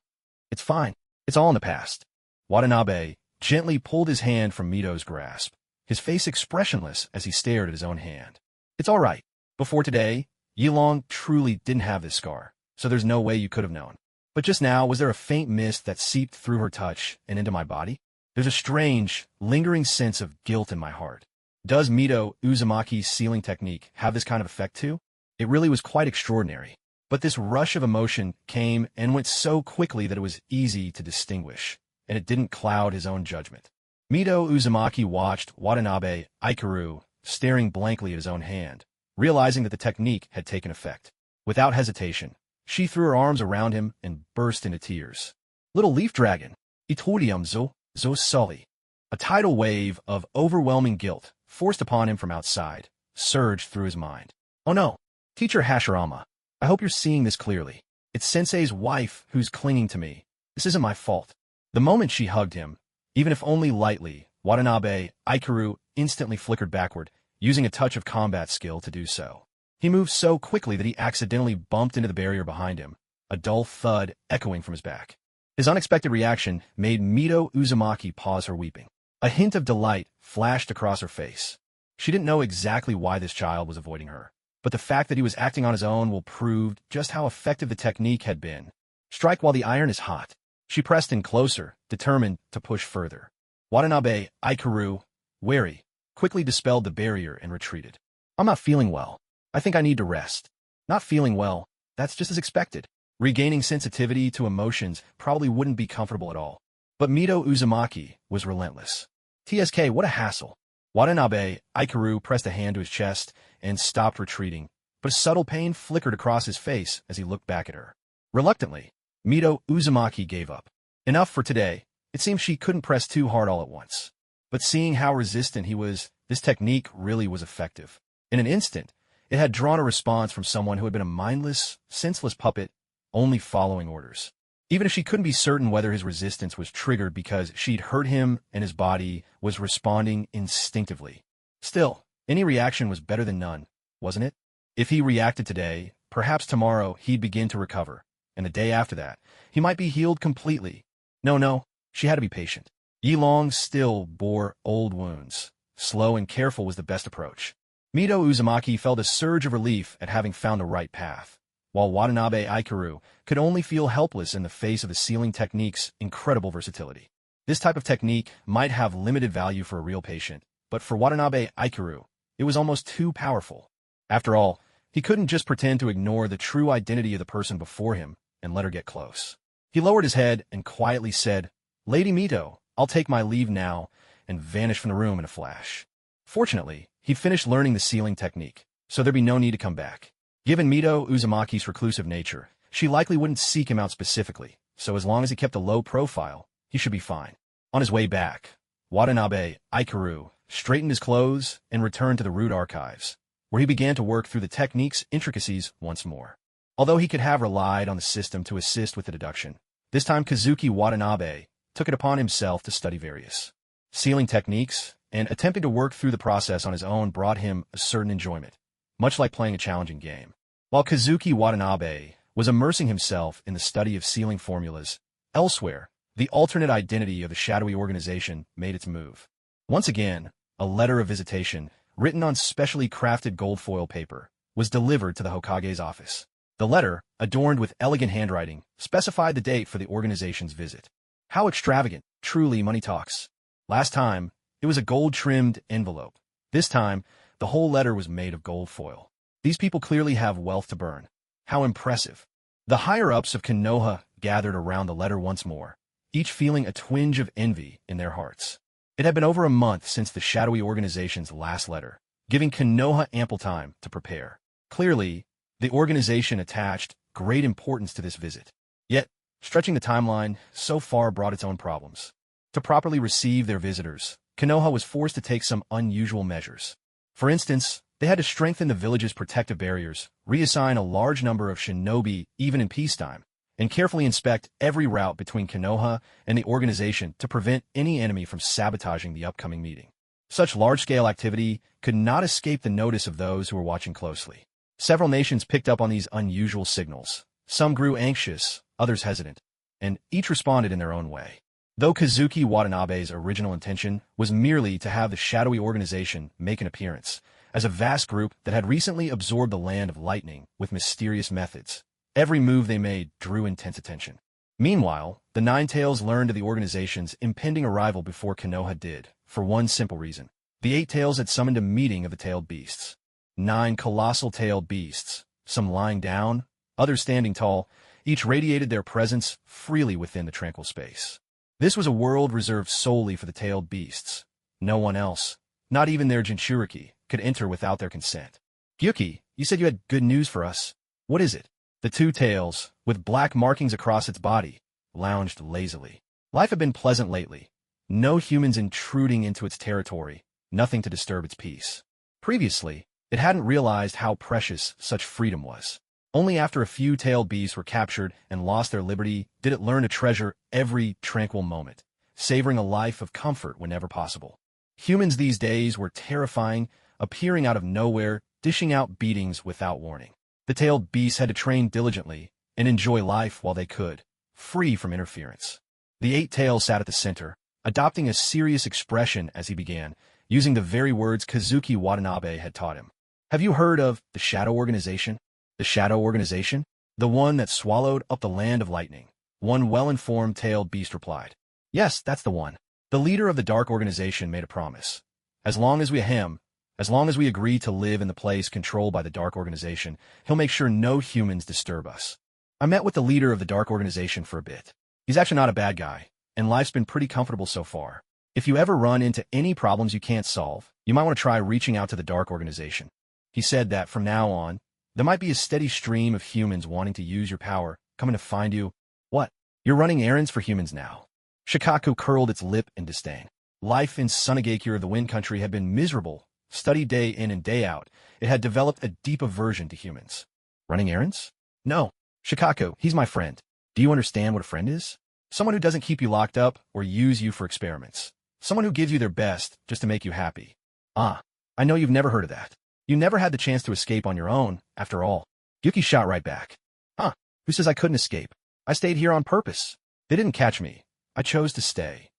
It's fine. It's all in the past. Watanabe gently pulled his hand from Mito's grasp, his face expressionless as he stared at his own hand. It's all right. Before today, Yilong truly didn't have this scar, so there's no way you could have known. But just now, was there a faint mist that seeped through her touch and into my body? There's a strange, lingering sense of guilt in my heart. Does Mito Uzumaki's sealing technique have this kind of effect too? It really was quite extraordinary. But this rush of emotion came and went so quickly that it was easy to distinguish, and it didn't cloud his own judgment. Mito Uzumaki watched Watanabe Ikaru staring blankly at his own hand, realizing that the technique had taken effect. Without hesitation, she threw her arms around him and burst into tears. Little leaf dragon, Itorium zo sully. A tidal wave of overwhelming guilt, forced upon him from outside, surged through his mind. Oh no, Teacher Hashirama, I hope you're seeing this clearly. It's Sensei's wife who's clinging to me. This isn't my fault. The moment she hugged him, even if only lightly, Watanabe Ikaru instantly flickered backward, using a touch of combat skill to do so. He moved so quickly that he accidentally bumped into the barrier behind him, a dull thud echoing from his back. His unexpected reaction made Mito Uzumaki pause her weeping. A hint of delight flashed across her face. She didn't know exactly why this child was avoiding her, but the fact that he was acting on his own will prove just how effective the technique had been. Strike while the iron is hot. She pressed in closer, determined to push further. Watanabe Ikaru, wary, quickly dispelled the barrier and retreated. I'm not feeling well. I think I need to rest. Not feeling well, that's just as expected. Regaining sensitivity to emotions probably wouldn't be comfortable at all. But Mito Uzumaki was relentless. TSK, what a hassle. Watanabe Ikaru pressed a hand to his chest and stopped retreating, but a subtle pain flickered across his face as he looked back at her. Reluctantly, Mito Uzumaki gave up. Enough for today. It seemed she couldn't press too hard all at once. But seeing how resistant he was, this technique really was effective. In an instant, it had drawn a response from someone who had been a mindless, senseless puppet, only following orders. Even if she couldn't be certain whether his resistance was triggered because she'd hurt him and his body was responding instinctively. Still, any reaction was better than none, wasn't it? If he reacted today, perhaps tomorrow he'd begin to recover, and the day after that, he might be healed completely. No, she had to be patient. Yilong still bore old wounds. Slow and careful was the best approach. Mito Uzumaki felt a surge of relief at having found the right path, while Watanabe Ikaru could only feel helpless in the face of the sealing technique's incredible versatility. This type of technique might have limited value for a real patient, but for Watanabe Ikaru, it was almost too powerful. After all, he couldn't just pretend to ignore the true identity of the person before him and let her get close. He lowered his head and quietly said, Lady Mito, I'll take my leave now, and vanished from the room in a flash. Fortunately, he'd finished learning the sealing technique, so there'd be no need to come back. Given Mito Uzumaki's reclusive nature, she likely wouldn't seek him out specifically, so as long as he kept a low profile, he should be fine. On his way back, Watanabe Ikaru straightened his clothes and returned to the root archives, where he began to work through the technique's intricacies once more. Although he could have relied on the system to assist with the deduction, this time Kazuki Watanabe took it upon himself to study various sealing techniques, and attempting to work through the process on his own brought him a certain enjoyment, much like playing a challenging game. While Kazuki Watanabe was immersing himself in the study of sealing formulas, elsewhere, the alternate identity of the shadowy organization made its move. Once again, a letter of visitation, written on specially crafted gold foil paper, was delivered to the Hokage's office. The letter, adorned with elegant handwriting, specified the date for the organization's visit. How extravagant, truly money talks. Last time, it was a gold-trimmed envelope. This time, the whole letter was made of gold foil. These people clearly have wealth to burn. How impressive. The higher-ups of Konoha gathered around the letter once more, each feeling a twinge of envy in their hearts. It had been over a month since the shadowy organization's last letter, giving Konoha ample time to prepare. Clearly, the organization attached great importance to this visit. Yet, stretching the timeline so far brought its own problems. To properly receive their visitors, Konoha was forced to take some unusual measures. For instance, they had to strengthen the village's protective barriers, reassign a large number of shinobi even in peacetime, and carefully inspect every route between Konoha and the organization to prevent any enemy from sabotaging the upcoming meeting. Such large-scale activity could not escape the notice of those who were watching closely. Several nations picked up on these unusual signals. Some grew anxious, others hesitant, and each responded in their own way. Though Kazuki Watanabe's original intention was merely to have the shadowy organization make an appearance, as a vast group that had recently absorbed the land of lightning with mysterious methods, every move they made drew intense attention. Meanwhile, the Nine Tails learned of the organization's impending arrival before Konoha did, for one simple reason. The Eight Tails had summoned a meeting of the tailed beasts. 9 colossal tailed beasts, some lying down, others standing tall, each radiated their presence freely within the tranquil space. This was a world reserved solely for the tailed beasts. No one else, not even their Jinchuriki, could enter without their consent. Gyuki, you said you had good news for us. What is it? The two tails, with black markings across its body, lounged lazily. Life had been pleasant lately. No humans intruding into its territory, nothing to disturb its peace. Previously, it hadn't realized how precious such freedom was. Only after a few tailed beasts were captured and lost their liberty did it learn to treasure every tranquil moment, savoring a life of comfort whenever possible. Humans these days were terrifying, appearing out of nowhere, dishing out beatings without warning. The tailed beasts had to train diligently and enjoy life while they could, free from interference. The Eight Tails sat at the center, adopting a serious expression as he began, using the very words Kazuki Watanabe had taught him. Have you heard of the Shadow Organization? The Shadow Organization? The one that swallowed up the land of lightning. One well-informed tailed beast replied. Yes, that's the one. The leader of the Dark Organization made a promise. As long as we agree to live in the place controlled by the Dark Organization, he'll make sure no humans disturb us. I met with the leader of the Dark Organization for a bit. He's actually not a bad guy, and life's been pretty comfortable so far. If you ever run into any problems you can't solve, you might want to try reaching out to the Dark Organization. He said that from now on, there might be a steady stream of humans wanting to use your power, coming to find you. What? You're running errands for humans now? Shikaku curled its lip in disdain. Life in Sunagakure of the Wind Country had been miserable. Studied day in and day out, it had developed a deep aversion to humans. Running errands? No. Shikaku, he's my friend. Do you understand what a friend is? Someone who doesn't keep you locked up or use you for experiments. Someone who gives you their best just to make you happy. Ah, I know you've never heard of that. You never had the chance to escape on your own, after all. Yuki shot right back. Huh, who says I couldn't escape? I stayed here on purpose. They didn't catch me. I chose to stay.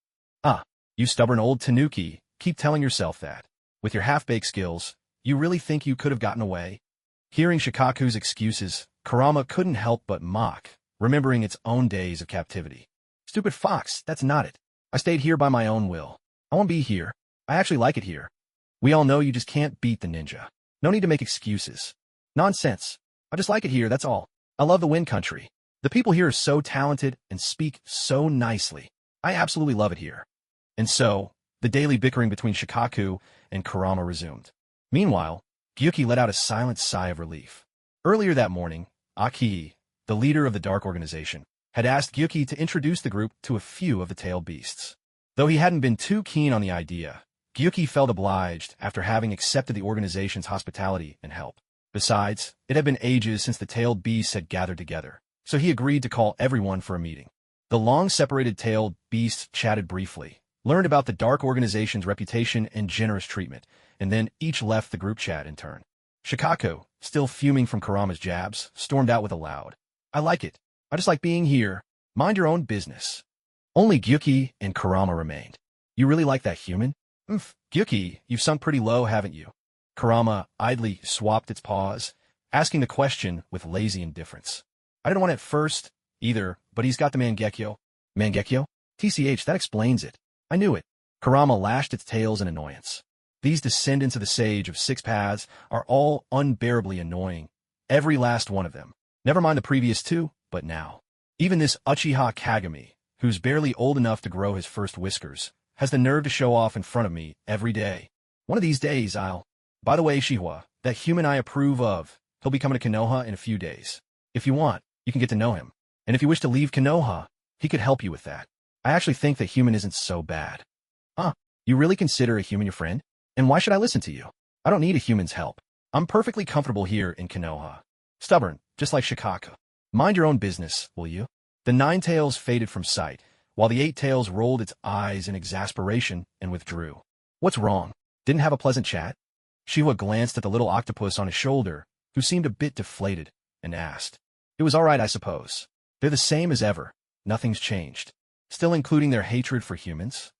Ah, you stubborn old tanuki, keep telling yourself that. With your half-baked skills, you really think you could have gotten away? Hearing Shikaku's excuses, Kurama couldn't help but mock, remembering its own days of captivity. Stupid fox, that's not it. I stayed here by my own will. I won't be here. I actually like it here. We all know you just can't beat the ninja. No need to make excuses. Nonsense. I just like it here, that's all. I love the Wind Country. The people here are so talented and speak so nicely. I absolutely love it here. And so, the daily bickering between Shikaku and Kurama resumed. Meanwhile, Gyuki let out a silent sigh of relief. Earlier that morning, Aki, the leader of the Dark Organization, had asked Gyuki to introduce the group to a few of the tailed beasts. Though he hadn't been too keen on the idea, Gyuki felt obliged after having accepted the organization's hospitality and help. Besides, it had been ages since the tailed beasts had gathered together, so he agreed to call everyone for a meeting. The long-separated tailed beasts chatted briefly, learned about the Dark Organization's reputation and generous treatment, and then each left the group chat in turn. Shikaku, still fuming from Kurama's jabs, stormed out with a loud, "I like it. I just like being here. Mind your own business." Only Gyuki and Kurama remained. "You really like that human?" Gyuki, you've sunk pretty low, haven't you?" Kurama idly swapped its paws, asking the question with lazy indifference. "I didn't want it at first, either, but he's got the Mangekyo." "Mangekyo? TCH, that explains it. I knew it." Kurama lashed its tails in annoyance. These descendants of the Sage of Six Paths are all unbearably annoying. Every last one of them. Never mind the previous two, but now. Even this Uchiha Kagami, who's barely old enough to grow his first whiskers, has the nerve to show off in front of me every day. One of these days I'll... By the way, Shihwa, that human I approve of, he'll be coming to Konoha in a few days. If you want, you can get to know him. And if you wish to leave Konoha, he could help you with that. I actually think that human isn't so bad." "Huh? You really consider a human your friend? And why should I listen to you? I don't need a human's help. I'm perfectly comfortable here in Konoha." "Stubborn, just like Shikaku. Mind your own business, will you?" The Nine Tails faded from sight, while the Eight Tails rolled its eyes in exasperation and withdrew. "What's wrong? Didn't have a pleasant chat?" Shihwa glanced at the little octopus on his shoulder, who seemed a bit deflated, and asked. "It was all right, I suppose. They're the same as ever. Nothing's changed. Still including their hatred for humans?"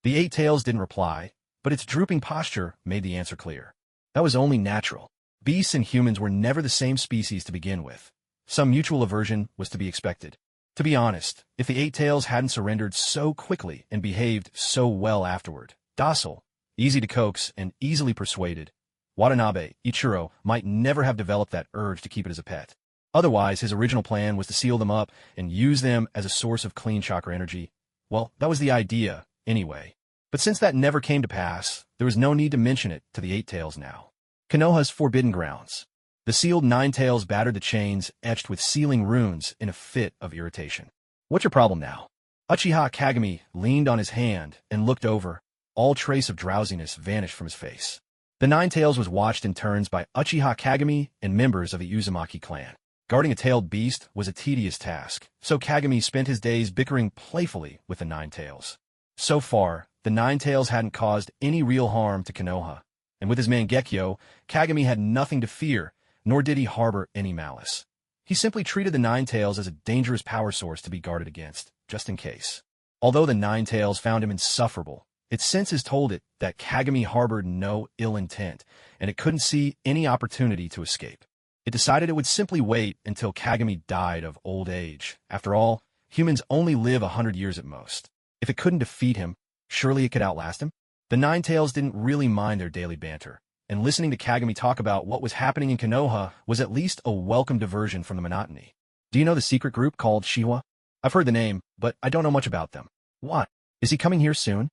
The Eight Tails didn't reply, but its drooping posture made the answer clear. That was only natural. Beasts and humans were never the same species to begin with. Some mutual aversion was to be expected. To be honest, if the Eight Tails hadn't surrendered so quickly and behaved so well afterward, docile, easy to coax, and easily persuaded, Watanabe, Ichiro, might never have developed that urge to keep it as a pet. Otherwise, his original plan was to seal them up and use them as a source of clean chakra energy. Well, that was the idea, anyway. But since that never came to pass, there was no need to mention it to the Eight Tails now. Konoha's forbidden grounds. The sealed Nine Tails battered the chains etched with sealing runes in a fit of irritation. "What's your problem now?" Uchiha Kagami leaned on his hand and looked over. All trace of drowsiness vanished from his face. The Nine Tails was watched in turns by Uchiha Kagami and members of the Uzumaki clan. Guarding a tailed beast was a tedious task, so Kagami spent his days bickering playfully with the Nine Tails. So far, the Nine Tails hadn't caused any real harm to Konoha, and with his Mangekyo, Kagami had nothing to fear, nor did he harbor any malice. He simply treated the Nine Tails as a dangerous power source to be guarded against, just in case. Although the Nine Tails found him insufferable, its senses told it that Kagami harbored no ill intent, and it couldn't see any opportunity to escape. It decided it would simply wait until Kagami died of old age. After all, humans only live 100 years at most. If it couldn't defeat him, surely it could outlast him? The Nine Tails didn't really mind their daily banter, and listening to Kagami talk about what was happening in Konoha was at least a welcome diversion from the monotony. "Do you know the secret group called Shihwa?" "I've heard the name, but I don't know much about them." "What? Is he coming here soon?"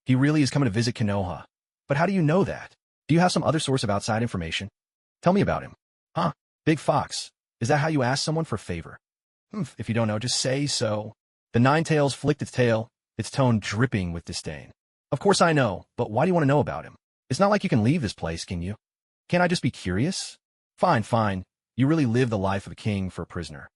"He really is coming to visit Konoha." "But how do you know that? Do you have some other source of outside information?" "Tell me about him." "Huh? Big Fox. Is that how you ask someone for a favor?" If you don't know, just say so." The Nine Tails flicked its tail, its tone dripping with disdain. "Of course I know, but why do you want to know about him? It's not like you can leave this place, can you? Can't I just be curious?" Fine, fine. You really live the life of a king for a prisoner."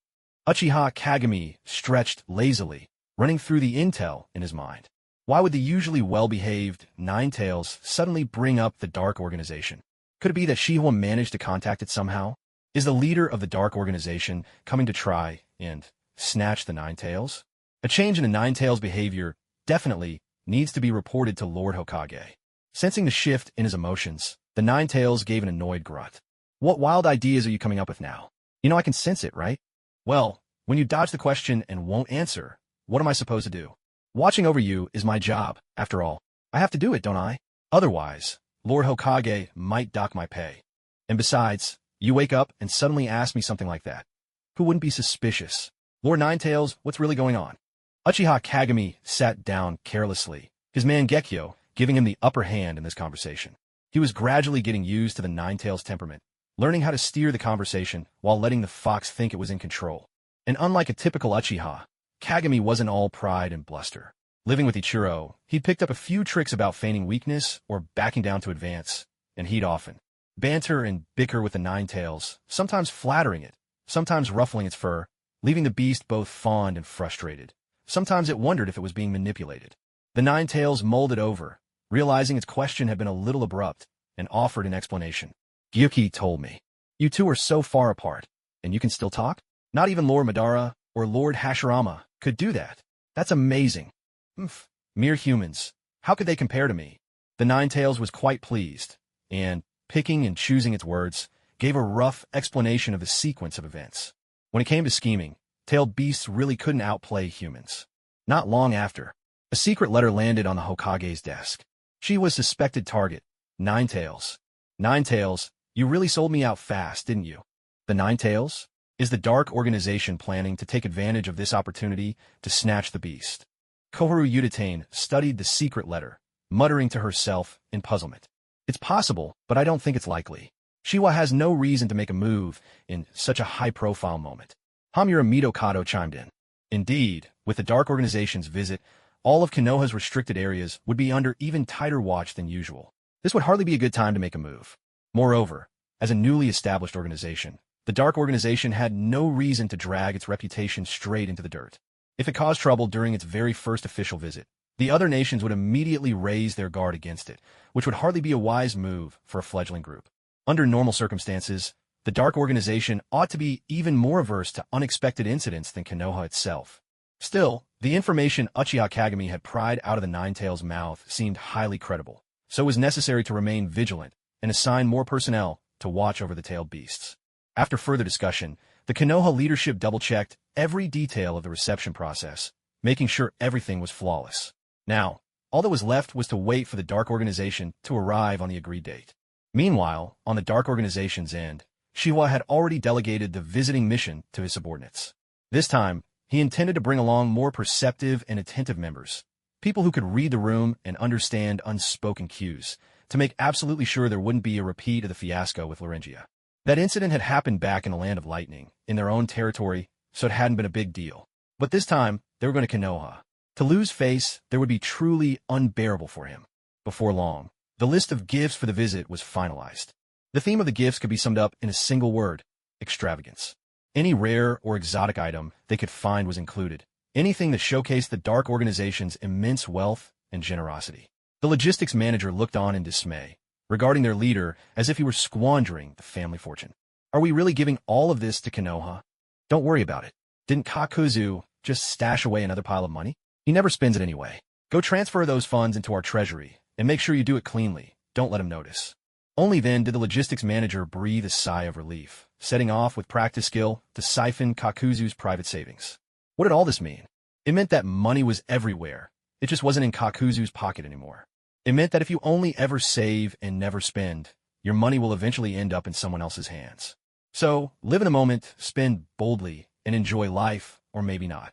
Uchiha Kagami stretched lazily, running through the intel in his mind. Why would the usually well-behaved Nine Tails suddenly bring up the Dark Organization? Could it be that Shihwa managed to contact it somehow? Is the leader of the Dark Organization coming to try and snatch the Nine Tails? A change in the Nine Tails' behavior definitely needs to be reported to Lord Hokage. Sensing the shift in his emotions, the Nine Tails gave an annoyed grunt. "What wild ideas are you coming up with now? You know I can sense it, right?" "Well, when you dodge the question and won't answer, what am I supposed to do? Watching over you is my job, after all. I have to do it, don't I? Otherwise, Lord Hokage might dock my pay. And besides, you wake up and suddenly ask me something like that. Who wouldn't be suspicious? Lord Nine Tails, what's really going on?" Uchiha Kagami sat down carelessly, his man Gekyo giving him the upper hand in this conversation. He was gradually getting used to the Ninetales temperament, learning how to steer the conversation while letting the fox think it was in control. And unlike a typical Uchiha, Kagami wasn't all pride and bluster. Living with Ichiro, he'd picked up a few tricks about feigning weakness or backing down to advance, and he'd often banter and bicker with the Ninetales, sometimes flattering it, sometimes ruffling its fur, leaving the beast both fond and frustrated. Sometimes it wondered if it was being manipulated. The Ninetales mulled it over, realizing its question had been a little abrupt, and offered an explanation. Gyuki told me, "You two are so far apart, and you can still talk? Not even Lord Madara or Lord Hashirama could do that. That's amazing." Mere humans. How could they compare to me? The Ninetales was quite pleased, and, picking and choosing its words, gave a rough explanation of the sequence of events. When it came to scheming, tailed beasts really couldn't outplay humans. Not long after, a secret letter landed on the Hokage's desk. She was suspected target. Ninetales. Ninetales, you really sold me out fast, didn't you? The Ninetales? Is the Dark Organization planning to take advantage of this opportunity to snatch the beast? Koharu Yuditane studied the secret letter, muttering to herself in puzzlement. It's possible, but I don't think it's likely. Shiwa has no reason to make a move in such a high-profile moment. Hamura Midokado chimed in. Indeed, with the Dark Organization's visit, all of Konoha's restricted areas would be under even tighter watch than usual. This would hardly be a good time to make a move. Moreover, as a newly established organization, the Dark Organization had no reason to drag its reputation straight into the dirt. If it caused trouble during its very first official visit, the other nations would immediately raise their guard against it, which would hardly be a wise move for a fledgling group. Under normal circumstances, the Dark Organization ought to be even more averse to unexpected incidents than Konoha itself. Still, the information Uchiha Kagami had pried out of the Ninetales' mouth seemed highly credible, so it was necessary to remain vigilant and assign more personnel to watch over the tailed beasts. After further discussion, the Konoha leadership double-checked every detail of the reception process, making sure everything was flawless. Now, all that was left was to wait for the Dark Organization to arrive on the agreed date. Meanwhile, on the Dark Organization's end, Shiwa had already delegated the visiting mission to his subordinates. This time, he intended to bring along more perceptive and attentive members, people who could read the room and understand unspoken cues, to make absolutely sure there wouldn't be a repeat of the fiasco with Lorengia. That incident had happened back in the Land of Lightning, in their own territory, so it hadn't been a big deal. But this time, they were going to Konoha. To lose face, there would be truly unbearable for him. Before long, the list of gifts for the visit was finalized. The theme of the gifts could be summed up in a single word: extravagance. Any rare or exotic item they could find was included, anything that showcased the Dark Organization's immense wealth and generosity. The logistics manager looked on in dismay, regarding their leader as if he were squandering the family fortune. Are we really giving all of this to Konoha? Don't worry about it. Didn't Kakuzu just stash away another pile of money? He never spends it anyway. Go transfer those funds into our treasury, and make sure you do it cleanly. Don't let him notice. Only then did the logistics manager breathe a sigh of relief, setting off with practice skill to siphon Kakuzu's private savings. What did all this mean? It meant that money was everywhere. It just wasn't in Kakuzu's pocket anymore. It meant that if you only ever save and never spend, your money will eventually end up in someone else's hands. So, live in the moment, spend boldly, and enjoy life, or maybe not.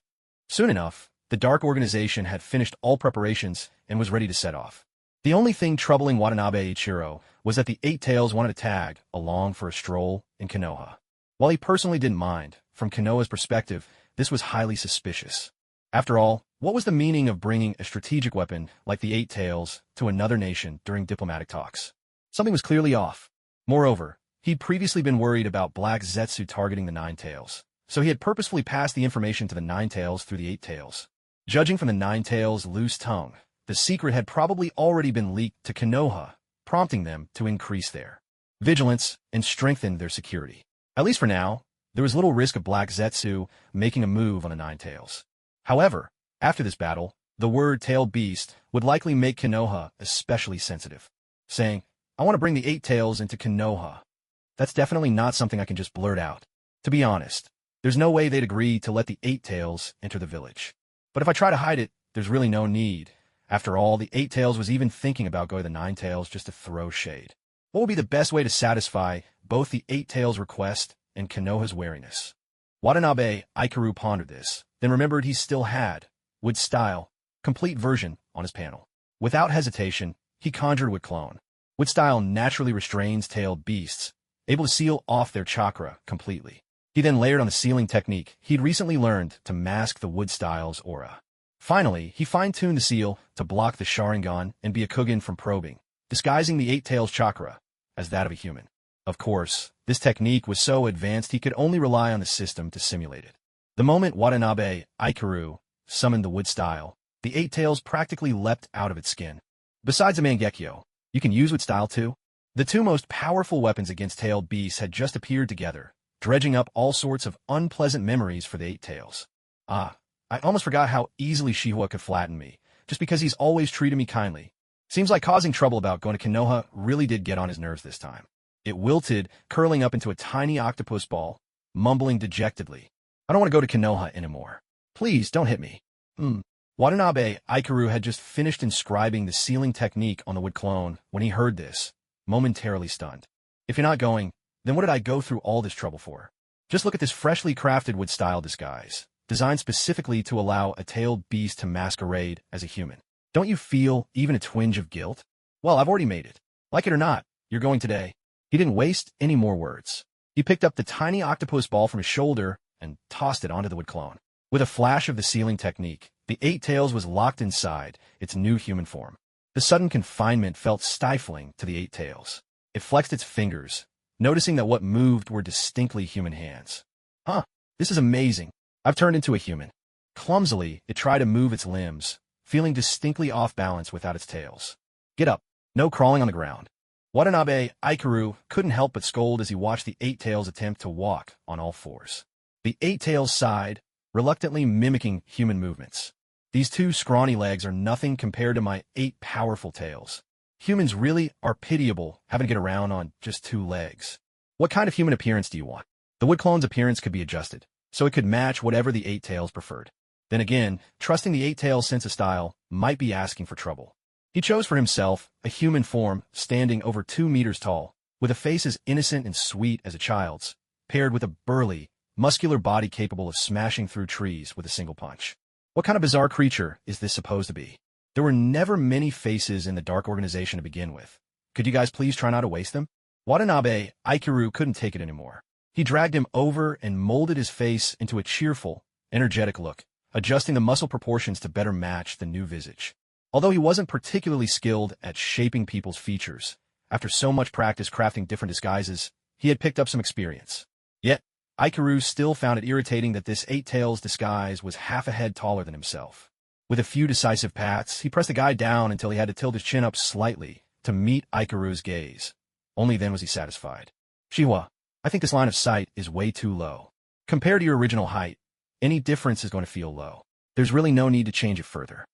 Soon enough, the Dark Organization had finished all preparations and was ready to set off. The only thing troubling Watanabe Ichiro was that the Eight Tails wanted to tag along for a stroll in Konoha. While he personally didn't mind, from Konoha's perspective, this was highly suspicious. After all, what was the meaning of bringing a strategic weapon like the Eight Tails to another nation during diplomatic talks? Something was clearly off. Moreover, he'd previously been worried about Black Zetsu targeting the Nine Tails, so he had purposefully passed the information to the Nine Tails through the Eight Tails. Judging from the Nine Tails' loose tongue, the secret had probably already been leaked to Konoha, prompting them to increase their vigilance and strengthen their security. At least for now, there was little risk of Black Zetsu making a move on the Nine Tails. However, after this battle, the word tailed beast would likely make Konoha especially sensitive. Saying, I want to bring the Eight Tails into Konoha. That's definitely not something I can just blurt out. To be honest, there's no way they'd agree to let the Eight Tails enter the village. But if I try to hide it, there's really no need. After all, the Eight Tails was even thinking about going to the Nine Tails just to throw shade. What would be the best way to satisfy both the Eight Tails' request and Konoha's wariness? Watanabe Ikaru pondered this, then remembered he still had Wood's style, complete version on his panel. Without hesitation, he conjured Wood Clone. Wood style naturally restrains tailed beasts, able to seal off their chakra completely. He then layered on the sealing technique he'd recently learned to mask the Wood style's aura. Finally, he fine-tuned the seal to block the Sharingan and Byakugan from probing, disguising the Eight Tails chakra as that of a human. Of course, this technique was so advanced he could only rely on the system to simulate it. The moment Watanabe Ikaru summoned the Wood style, the Eight Tails practically leapt out of its skin. Besides the Mangekyo, you can use Wood style too. The two most powerful weapons against tailed beasts had just appeared together, dredging up all sorts of unpleasant memories for the Eight Tails. I almost forgot how easily Shihua could flatten me, just because he's always treated me kindly. Seems like causing trouble about going to Konoha really did get on his nerves this time. It wilted, curling up into a tiny octopus ball, mumbling dejectedly. I don't want to go to Konoha anymore. Please, don't hit me. Watanabe Ikaru had just finished inscribing the sealing technique on the Wood Clone when he heard this, momentarily stunned. If you're not going, then what did I go through all this trouble for? Just look at this freshly crafted Wood-style disguise, designed specifically to allow a tailed beast to masquerade as a human. Don't you feel even a twinge of guilt? Well, I've already made it. Like it or not, you're going today. He didn't waste any more words. He picked up the tiny octopus ball from his shoulder and tossed it onto the Wood Clone. With a flash of the sealing technique, the Eight Tails was locked inside its new human form. The sudden confinement felt stifling to the Eight Tails. It flexed its fingers, noticing that what moved were distinctly human hands. This is amazing. I've turned into a human. Clumsily, it tried to move its limbs, feeling distinctly off balance without its tails. Get up. No crawling on the ground. Watanabe Ikaru couldn't help but scold as he watched the Eight Tails attempt to walk on all fours. The Eight Tails sighed, reluctantly mimicking human movements. These two scrawny legs are nothing compared to my 8 powerful tails. Humans really are pitiable having to get around on just 2 legs. What kind of human appearance do you want? The Wood Clone's appearance could be adjusted, so it could match whatever the Eight Tails preferred. Then again, trusting the Eight Tails' sense of style might be asking for trouble. He chose for himself a human form standing over 2 meters tall, with a face as innocent and sweet as a child's, paired with a burly, muscular body capable of smashing through trees with a single punch. What kind of bizarre creature is this supposed to be? There were never many faces in the Dark Organization to begin with. Could you guys please try not to waste them? Watanabe Ikaru couldn't take it anymore. He dragged him over and molded his face into a cheerful, energetic look, adjusting the muscle proportions to better match the new visage. Although he wasn't particularly skilled at shaping people's features, after so much practice crafting different disguises, he had picked up some experience. Yet, Ikaru still found it irritating that this Eight Tails disguise was half a head taller than himself. With a few decisive pats, he pressed the guy down until he had to tilt his chin up slightly to meet Ikaru's gaze. Only then was he satisfied. Shihua, I think this line of sight is way too low. Compared to your original height, any difference is going to feel low. There's really no need to change it further.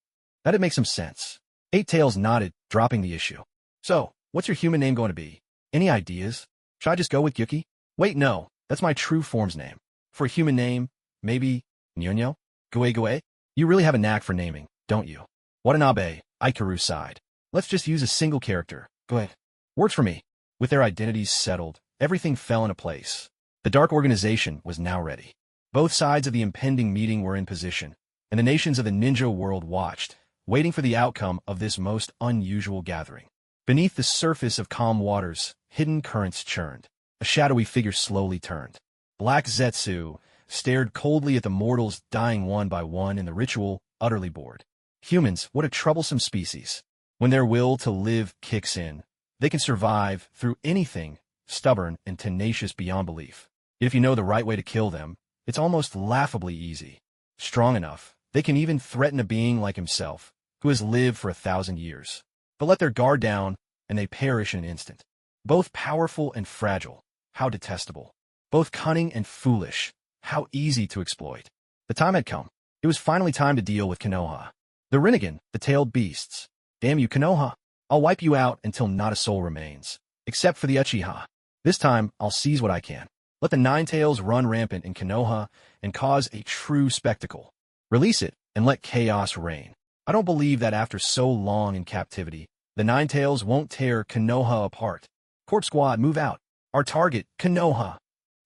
That'd make some sense. Eight Tails nodded, dropping the issue. So, what's your human name going to be? Any ideas? Should I just go with Yuki? Wait, no, that's my true form's name. For a human name, maybe Nyonyo? Gue? You really have a knack for naming, don't you? Watanabe Ikaru sighed. Let's just use a single character. Gue. Works for me. With their identities settled, everything fell into place. The Dark Organization was now ready. Both sides of the impending meeting were in position, and the nations of the ninja world watched, waiting for the outcome of this most unusual gathering. Beneath the surface of calm waters, hidden currents churned. A shadowy figure slowly turned. Black Zetsu stared coldly at the mortals dying one by one in the ritual, utterly bored. Humans, what a troublesome species. When their will to live kicks in, they can survive through anything, stubborn and tenacious beyond belief. Yet if you know the right way to kill them, it's almost laughably easy. Strong enough, they can even threaten a being like himself, who has lived for 1,000 years. But let their guard down, and they perish in an instant. Both powerful and fragile, how detestable. Both cunning and foolish, how easy to exploit. The time had come. It was finally time to deal with Konoha. The Rinnegan, the tailed beasts. Damn you, Konoha. I'll wipe you out until not a soul remains. Except for the Uchiha. This time, I'll seize what I can. Let the Nine Tails run rampant in Konoha and cause a true spectacle. Release it and let chaos reign. I don't believe that after so long in captivity, the Nine Tails won't tear Konoha apart. Corpse Squad, move out. Our target, Konoha.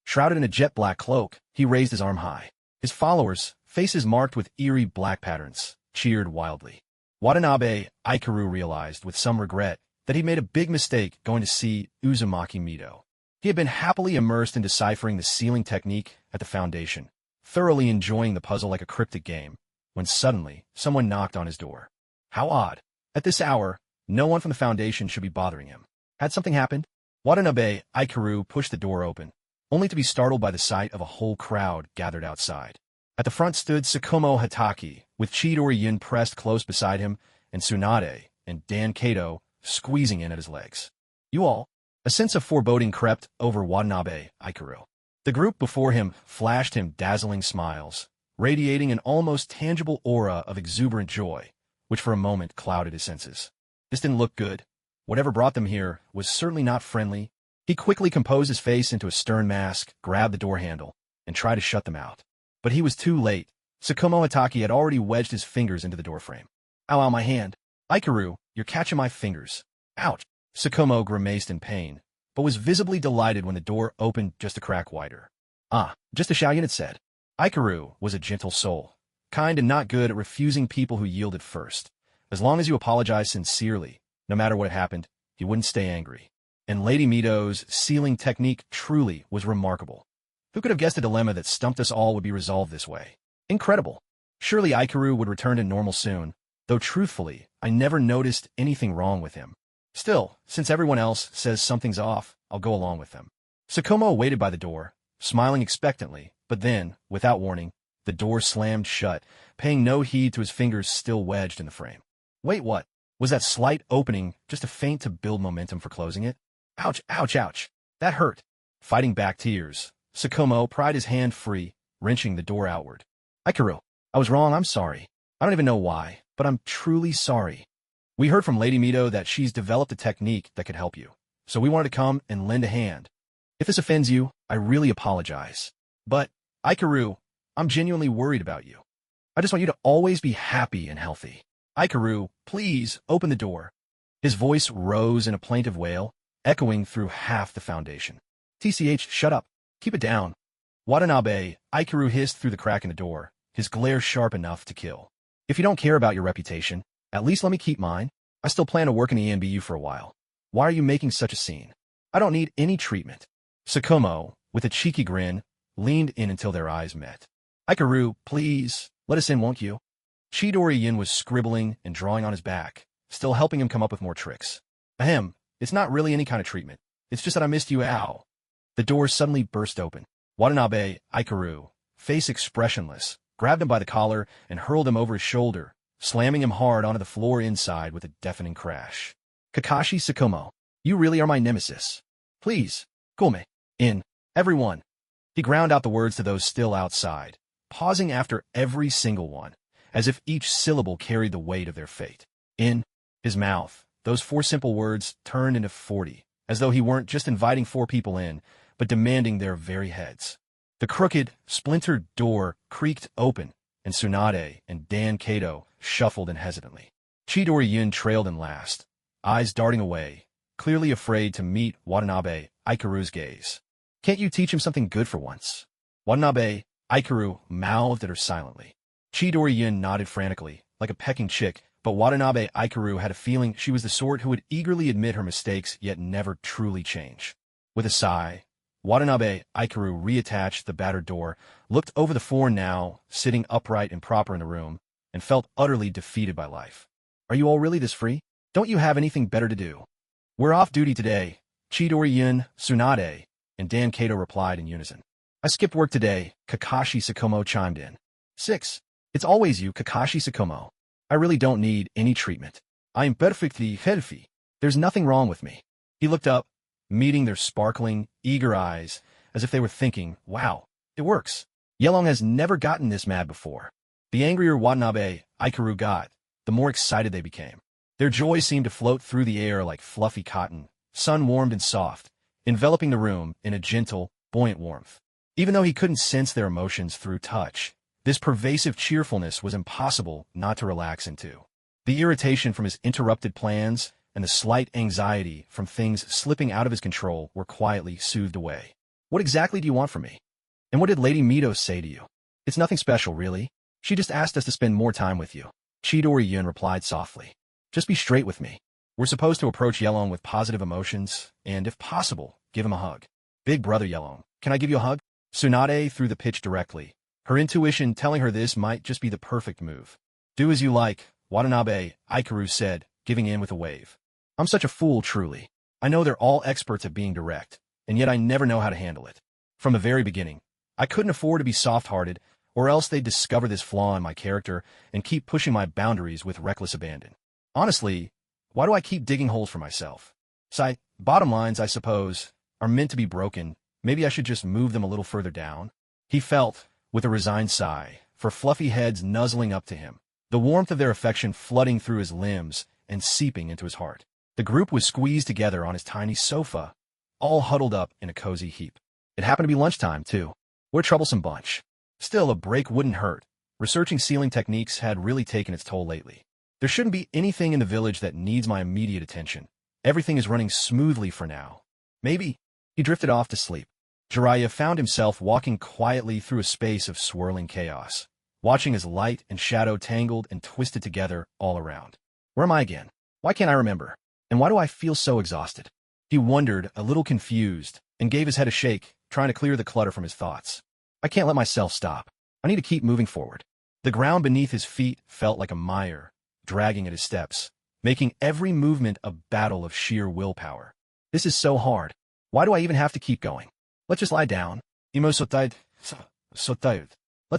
Shrouded in a jet black cloak, he raised his arm high. His followers, faces marked with eerie black patterns, cheered wildly. Watanabe Ikaru realized with some regret that he made a big mistake going to see Uzumaki Mido. He had been happily immersed in deciphering the sealing technique at the Foundation, thoroughly enjoying the puzzle like a cryptic game, when suddenly someone knocked on his door. How odd. At this hour, no one from the Foundation should be bothering him. Had something happened? Watanabe Ikaru pushed the door open, only to be startled by the sight of a whole crowd gathered outside. At the front stood Tsukumo Hataki, with Chidori Yin pressed close beside him, and Tsunade and Dan Kato squeezing in at his legs. You all? A sense of foreboding crept over Watanabe Ikaru. The group before him flashed him dazzling smiles, radiating an almost tangible aura of exuberant joy, which for a moment clouded his senses. This didn't look good. Whatever brought them here was certainly not friendly. He quickly composed his face into a stern mask, grabbed the door handle, and tried to shut them out. But he was too late. Tsukumo Hataki had already wedged his fingers into the doorframe. Ow, ow, my hand. Ikaru, you're catching my fingers. Ouch. Tsukumo grimaced in pain, but was visibly delighted when the door opened just a crack wider. Ah, just as Xiaoyan had said. Ikaru was a gentle soul, kind and not good at refusing people who yielded first. As long as you apologized sincerely, no matter what had happened, he wouldn't stay angry. And Lady Mido's sealing technique truly was remarkable. Who could have guessed a dilemma that stumped us all would be resolved this way? Incredible. Surely Ikaru would return to normal soon, though truthfully, I never noticed anything wrong with him. Still, since everyone else says something's off, I'll go along with them. Tsukumo waited by the door, smiling expectantly, but then, without warning, the door slammed shut, paying no heed to his fingers still wedged in the frame. Wait, what? Was that slight opening just a feint to build momentum for closing it? Ouch, ouch, ouch. That hurt. Fighting back tears, Tsukumo pried his hand free, wrenching the door outward. Ikaru, I was wrong, I'm sorry. I don't even know why, but I'm truly sorry. We heard from Lady Mido that she's developed a technique that could help you, so we wanted to come and lend a hand. If this offends you, I really apologize. But, Ikaru, I'm genuinely worried about you. I just want you to always be happy and healthy. Ikaru, please, open the door. His voice rose in a plaintive wail, echoing through half the Foundation. TCH, shut up. Keep it down. Watanabe Ikaru hissed through the crack in the door, his glare sharp enough to kill. If you don't care about your reputation, at least let me keep mine. I still plan to work in the ENBU for a while. Why are you making such a scene? I don't need any treatment. Tsukumo, with a cheeky grin, leaned in until their eyes met. Ikaru, please, let us in, won't you? Chidori Yin was scribbling and drawing on his back, still helping him come up with more tricks. Ahem, it's not really any kind of treatment. It's just that I missed you, ow. The door suddenly burst open. Watanabe Ikaru, face expressionless, grabbed him by the collar and hurled him over his shoulder, slamming him hard onto the floor inside with a deafening crash. Kakashi Tsukumo, you really are my nemesis. Please, come in, everyone. He ground out the words to those still outside, pausing after every single one, as if each syllable carried the weight of their fate. In his mouth, those 4 simple words turned into 40, as though he weren't just inviting 4 people in, but demanding their very heads. The crooked, splintered door creaked open, and Tsunade and Dan Kato shuffled in hesitantly. Chidori Yin trailed in last, eyes darting away, clearly afraid to meet Watanabe Ikaru's gaze. Can't you teach him something good for once? Watanabe Ikaru mouthed at her silently. Chidori Yin nodded frantically, like a pecking chick, but Watanabe Ikaru had a feeling she was the sort who would eagerly admit her mistakes yet never truly change. With a sigh, Watanabe Ikaru reattached the battered door, looked over the 4 now, sitting upright and proper in the room, and felt utterly defeated by life. Are you all really this free? Don't you have anything better to do? We're off duty today, Chidori Yin, Tsunade, and Dan Kato replied in unison. I skipped work today, Kakashi Tsukumo chimed in. 6. It's always you, Kakashi Tsukumo. I really don't need any treatment. I am perfectly healthy. There's nothing wrong with me. He looked up, meeting their sparkling, eager eyes, as if they were thinking, wow, it works. Yelong has never gotten this mad before. The angrier Watanabe Ikaru got, the more excited they became. Their joy seemed to float through the air like fluffy cotton, sun-warmed and soft, enveloping the room in a gentle, buoyant warmth. Even though he couldn't sense their emotions through touch, this pervasive cheerfulness was impossible not to relax into. The irritation from his interrupted plans and the slight anxiety from things slipping out of his control were quietly soothed away. What exactly do you want from me? And what did Lady Mido say to you? It's nothing special, really. She just asked us to spend more time with you. Chidori-yun replied softly. Just be straight with me. We're supposed to approach Yelong with positive emotions, and if possible, give him a hug. Big brother Yelong, can I give you a hug? Tsunade threw the pitch directly, her intuition telling her this might just be the perfect move. Do as you like, Watanabe, Ikaru said, giving in with a wave. I'm such a fool, truly. I know they're all experts at being direct, and yet I never know how to handle it. From the very beginning, I couldn't afford to be soft-hearted, or else they'd discover this flaw in my character and keep pushing my boundaries with reckless abandon. Honestly, why do I keep digging holes for myself? Bottom lines, I suppose, are meant to be broken. Maybe I should just move them a little further down. He felt, with a resigned sigh, for fluffy heads nuzzling up to him, the warmth of their affection flooding through his limbs and seeping into his heart. The group was squeezed together on his tiny sofa, all huddled up in a cozy heap. It happened to be lunchtime, too. What a troublesome bunch. Still, a break wouldn't hurt. Researching sealing techniques had really taken its toll lately. There shouldn't be anything in the village that needs my immediate attention. Everything is running smoothly for now. Maybe. He drifted off to sleep. Jiraiya found himself walking quietly through a space of swirling chaos, watching as light and shadow tangled and twisted together all around. Where am I again? Why can't I remember? And why do I feel so exhausted? He wondered, a little confused, and gave his head a shake, trying to clear the clutter from his thoughts. I can't let myself stop. I need to keep moving forward. The ground beneath his feet felt like a mire, dragging at his steps, making every movement a battle of sheer willpower. This is so hard. Why do I even have to keep going? Let's just lie down. Let's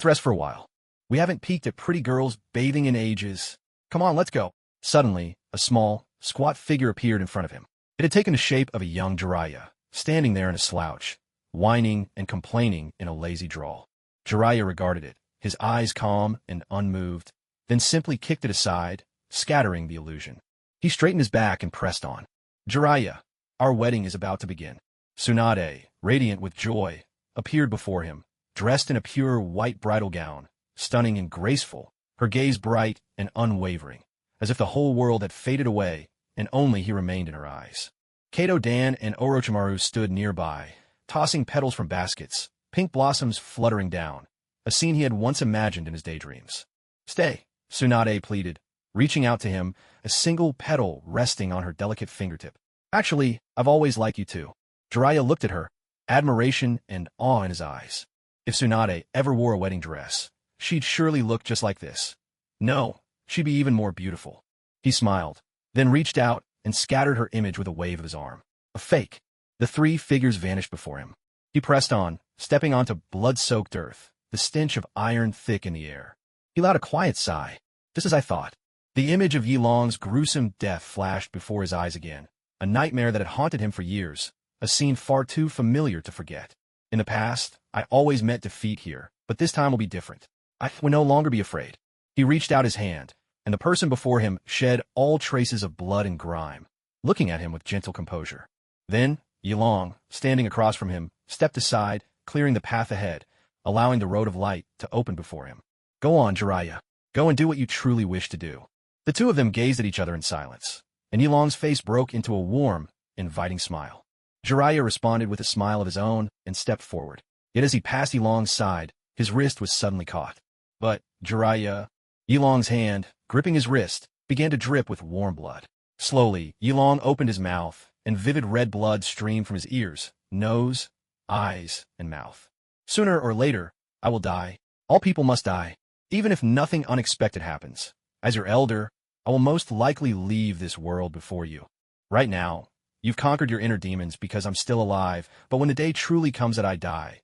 rest for a while. We haven't peeked at pretty girls bathing in ages. Come on, let's go. Suddenly, a small, squat figure appeared in front of him. It had taken the shape of a young Jiraiya, standing there in a slouch, whining and complaining in a lazy drawl. Jiraiya regarded it, his eyes calm and unmoved, then simply kicked it aside, scattering the illusion. He straightened his back and pressed on. Jiraiya, our wedding is about to begin. Tsunade, radiant with joy, appeared before him, dressed in a pure white bridal gown, stunning and graceful, her gaze bright and unwavering, as if the whole world had faded away and only he remained in her eyes. Kato Dan and Orochimaru stood nearby, tossing petals from baskets, pink blossoms fluttering down, a scene he had once imagined in his daydreams. Stay, Tsunade pleaded, reaching out to him, a single petal resting on her delicate fingertip. Actually, I've always liked you too. Jiraiya looked at her, admiration and awe in his eyes. If Tsunade ever wore a wedding dress, she'd surely look just like this. No, she'd be even more beautiful. He smiled, then reached out and scattered her image with a wave of his arm. A fake. The three figures vanished before him. He pressed on, stepping onto blood-soaked earth, the stench of iron thick in the air. He let out a quiet sigh. Just as I thought. The image of Yilong's gruesome death flashed before his eyes again, a nightmare that had haunted him for years, a scene far too familiar to forget. In the past, I always met defeat here, but this time will be different. I will no longer be afraid. He reached out his hand, and the person before him shed all traces of blood and grime, looking at him with gentle composure. Then, Yilong, standing across from him, stepped aside, clearing the path ahead, allowing the road of light to open before him. Go on, Jiraiya. Go and do what you truly wish to do. The two of them gazed at each other in silence, and Yilong's face broke into a warm, inviting smile. Jiraiya responded with a smile of his own and stepped forward. Yet as he passed Yilong's side, his wrist was suddenly caught. But, Jiraiya, Yilong's hand, gripping his wrist, began to drip with warm blood. Slowly, Yilong opened his mouth, and vivid red blood streamed from his ears, nose, eyes, and mouth. Sooner or later, I will die. All people must die. Even if nothing unexpected happens. As your elder, I will most likely leave this world before you. Right now, you've conquered your inner demons because I'm still alive, but when the day truly comes that I die,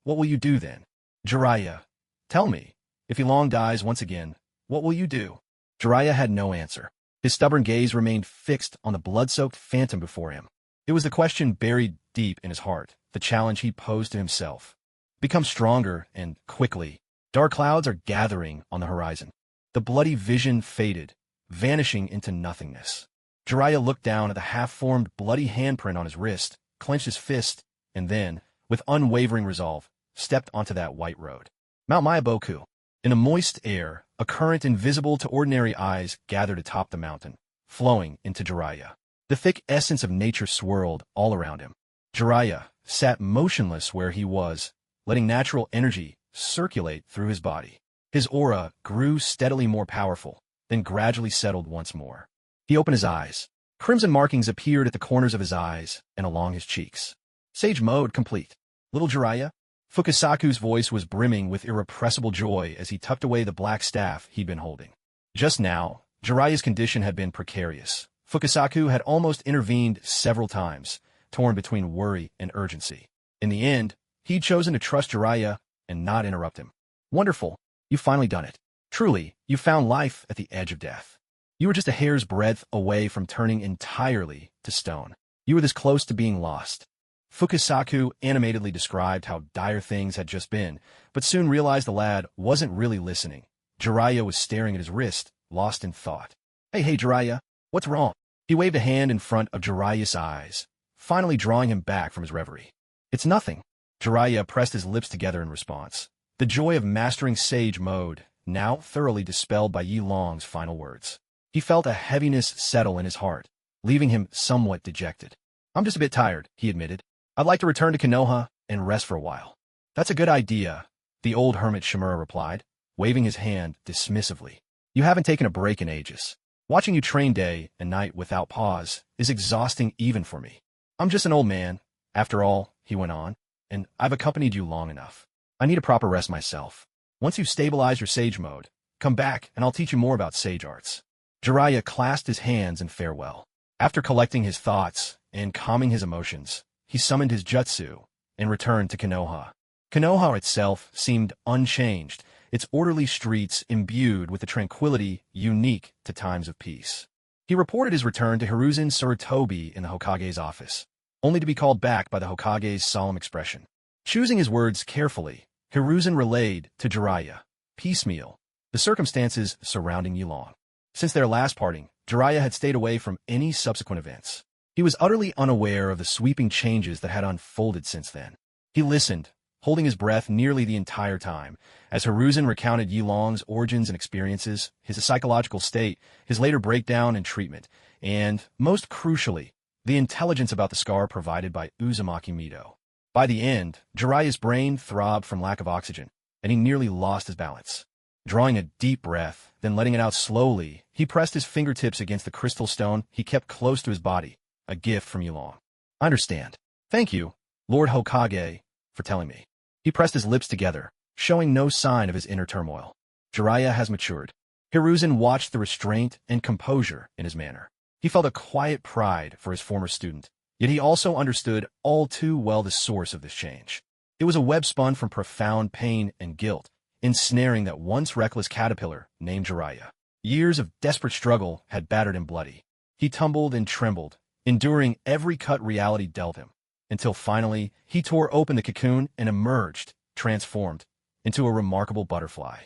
what will you do then? Jiraiya, tell me, if Yilong dies once again, what will you do? Jiraiya had no answer. His stubborn gaze remained fixed on the blood-soaked phantom before him. It was the question buried deep in his heart, the challenge he posed to himself. Become stronger, and quickly. Dark clouds are gathering on the horizon. The bloody vision faded, vanishing into nothingness. Jiraiya looked down at the half-formed bloody handprint on his wrist, clenched his fist, and then, with unwavering resolve, stepped onto that white road. Mount Myaboku. In a moist air, a current invisible to ordinary eyes gathered atop the mountain, flowing into Jiraiya. The thick essence of nature swirled all around him. Jiraiya sat motionless where he was, letting natural energy circulate through his body. His aura grew steadily more powerful, then gradually settled once more. He opened his eyes. Crimson markings appeared at the corners of his eyes and along his cheeks. Sage mode complete. Little Jiraiya? Fukasaku's voice was brimming with irrepressible joy as he tucked away the black staff he'd been holding. Just now, Jiraiya's condition had been precarious. Fukasaku had almost intervened several times, torn between worry and urgency. In the end, he'd chosen to trust Jiraiya and not interrupt him. Wonderful. You've finally done it. Truly, you found life at the edge of death. You were just a hair's breadth away from turning entirely to stone. You were this close to being lost. Fukasaku animatedly described how dire things had just been, but soon realized the lad wasn't really listening. Jiraiya was staring at his wrist, lost in thought. Hey, Jiraiya, what's wrong? He waved a hand in front of Jiraiya's eyes, finally drawing him back from his reverie. It's nothing. Jiraiya pressed his lips together in response. The joy of mastering Sage mode, now thoroughly dispelled by Yi Long's final words. He felt a heaviness settle in his heart, leaving him somewhat dejected. I'm just a bit tired, he admitted. I'd like to return to Konoha and rest for a while. That's a good idea, the old hermit Shimura replied, waving his hand dismissively. You haven't taken a break in ages. Watching you train day and night without pause is exhausting even for me. I'm just an old man, after all, he went on, and I've accompanied you long enough. I need a proper rest myself. Once you've stabilized your Sage mode, come back and I'll teach you more about Sage arts. Jiraiya clasped his hands in farewell. After collecting his thoughts and calming his emotions, he summoned his jutsu and returned to Konoha. Konoha itself seemed unchanged, its orderly streets imbued with the tranquility unique to times of peace. He reported his return to Hiruzen Sarutobi in the Hokage's office, only to be called back by the Hokage's solemn expression. Choosing his words carefully, Hiruzen relayed to Jiraiya, piecemeal, the circumstances surrounding Yi Long. Since their last parting, Jiraiya had stayed away from any subsequent events. He was utterly unaware of the sweeping changes that had unfolded since then. He listened, holding his breath nearly the entire time, as Hiruzen recounted Yi Long's origins and experiences, his psychological state, his later breakdown and treatment, and, most crucially, the intelligence about the scar provided by Uzumaki Mido. By the end, Jiraiya's brain throbbed from lack of oxygen, and he nearly lost his balance. Drawing a deep breath, then letting it out slowly, he pressed his fingertips against the crystal stone he kept close to his body, a gift from Yi Long. I understand. Thank you, Lord Hokage, for telling me. He pressed his lips together, showing no sign of his inner turmoil. Jiraiya has matured. Hiruzen watched the restraint and composure in his manner. He felt a quiet pride for his former student, yet he also understood all too well the source of this change. It was a web spun from profound pain and guilt, ensnaring that once reckless caterpillar named Jiraiya. Years of desperate struggle had battered him bloody. He tumbled and trembled, enduring every cut reality dealt him, until finally he tore open the cocoon and emerged, transformed, into a remarkable butterfly.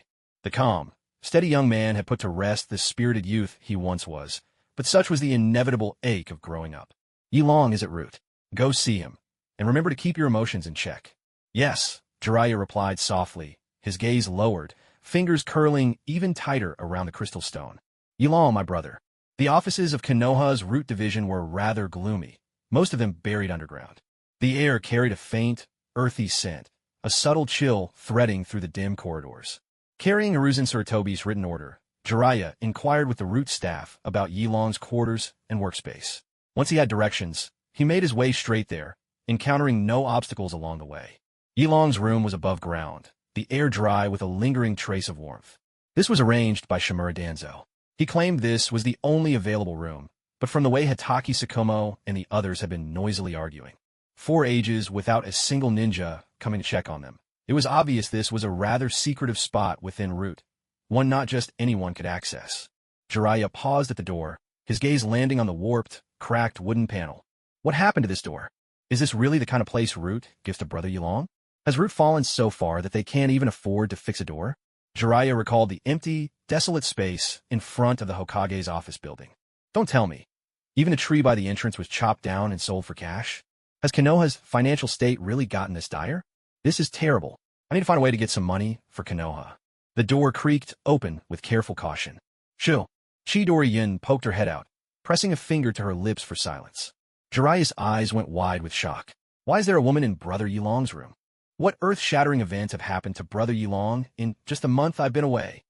The calm, steady young man had put to rest the spirited youth he once was, but such was the inevitable ache of growing up. Yi Long is at root. Go see him, and remember to keep your emotions in check. Yes, Jiraiya replied softly, his gaze lowered, fingers curling even tighter around the crystal stone. Yi Long, my brother. The offices of Konoha's root division were rather gloomy, most of them buried underground. The air carried a faint, earthy scent, a subtle chill threading through the dim corridors. Carrying Hiruzen Sarutobi's written order, Jiraiya inquired with the root staff about Yi Long's quarters and workspace. Once he had directions, he made his way straight there, encountering no obstacles along the way. Yi Long's room was above ground, the air dry with a lingering trace of warmth. This was arranged by Shimura Danzo. He claimed this was the only available room, but from the way Hitaki Tsukumo and the others had been noisily arguing, 4 ages without a single ninja coming to check on them, it was obvious this was a rather secretive spot within Root, one not just anyone could access. Jiraiya paused at the door, his gaze landing on the warped, cracked wooden panel. What happened to this door? Is this really the kind of place Root gives to Brother Yi Long? Has Root fallen so far that they can't even afford to fix a door? Jiraiya recalled the empty, desolate space in front of the Hokage's office building. Don't tell me. Even the tree by the entrance was chopped down and sold for cash? Has Konoha's financial state really gotten this dire? This is terrible. I need to find a way to get some money for Konoha. The door creaked open with careful caution. Shoo. Chidori Yin poked her head out, pressing a finger to her lips for silence. Jiraiya's eyes went wide with shock. Why is there a woman in Brother Yi Long's room? What earth-shattering events have happened to Brother Yi Long in just the month I've been away?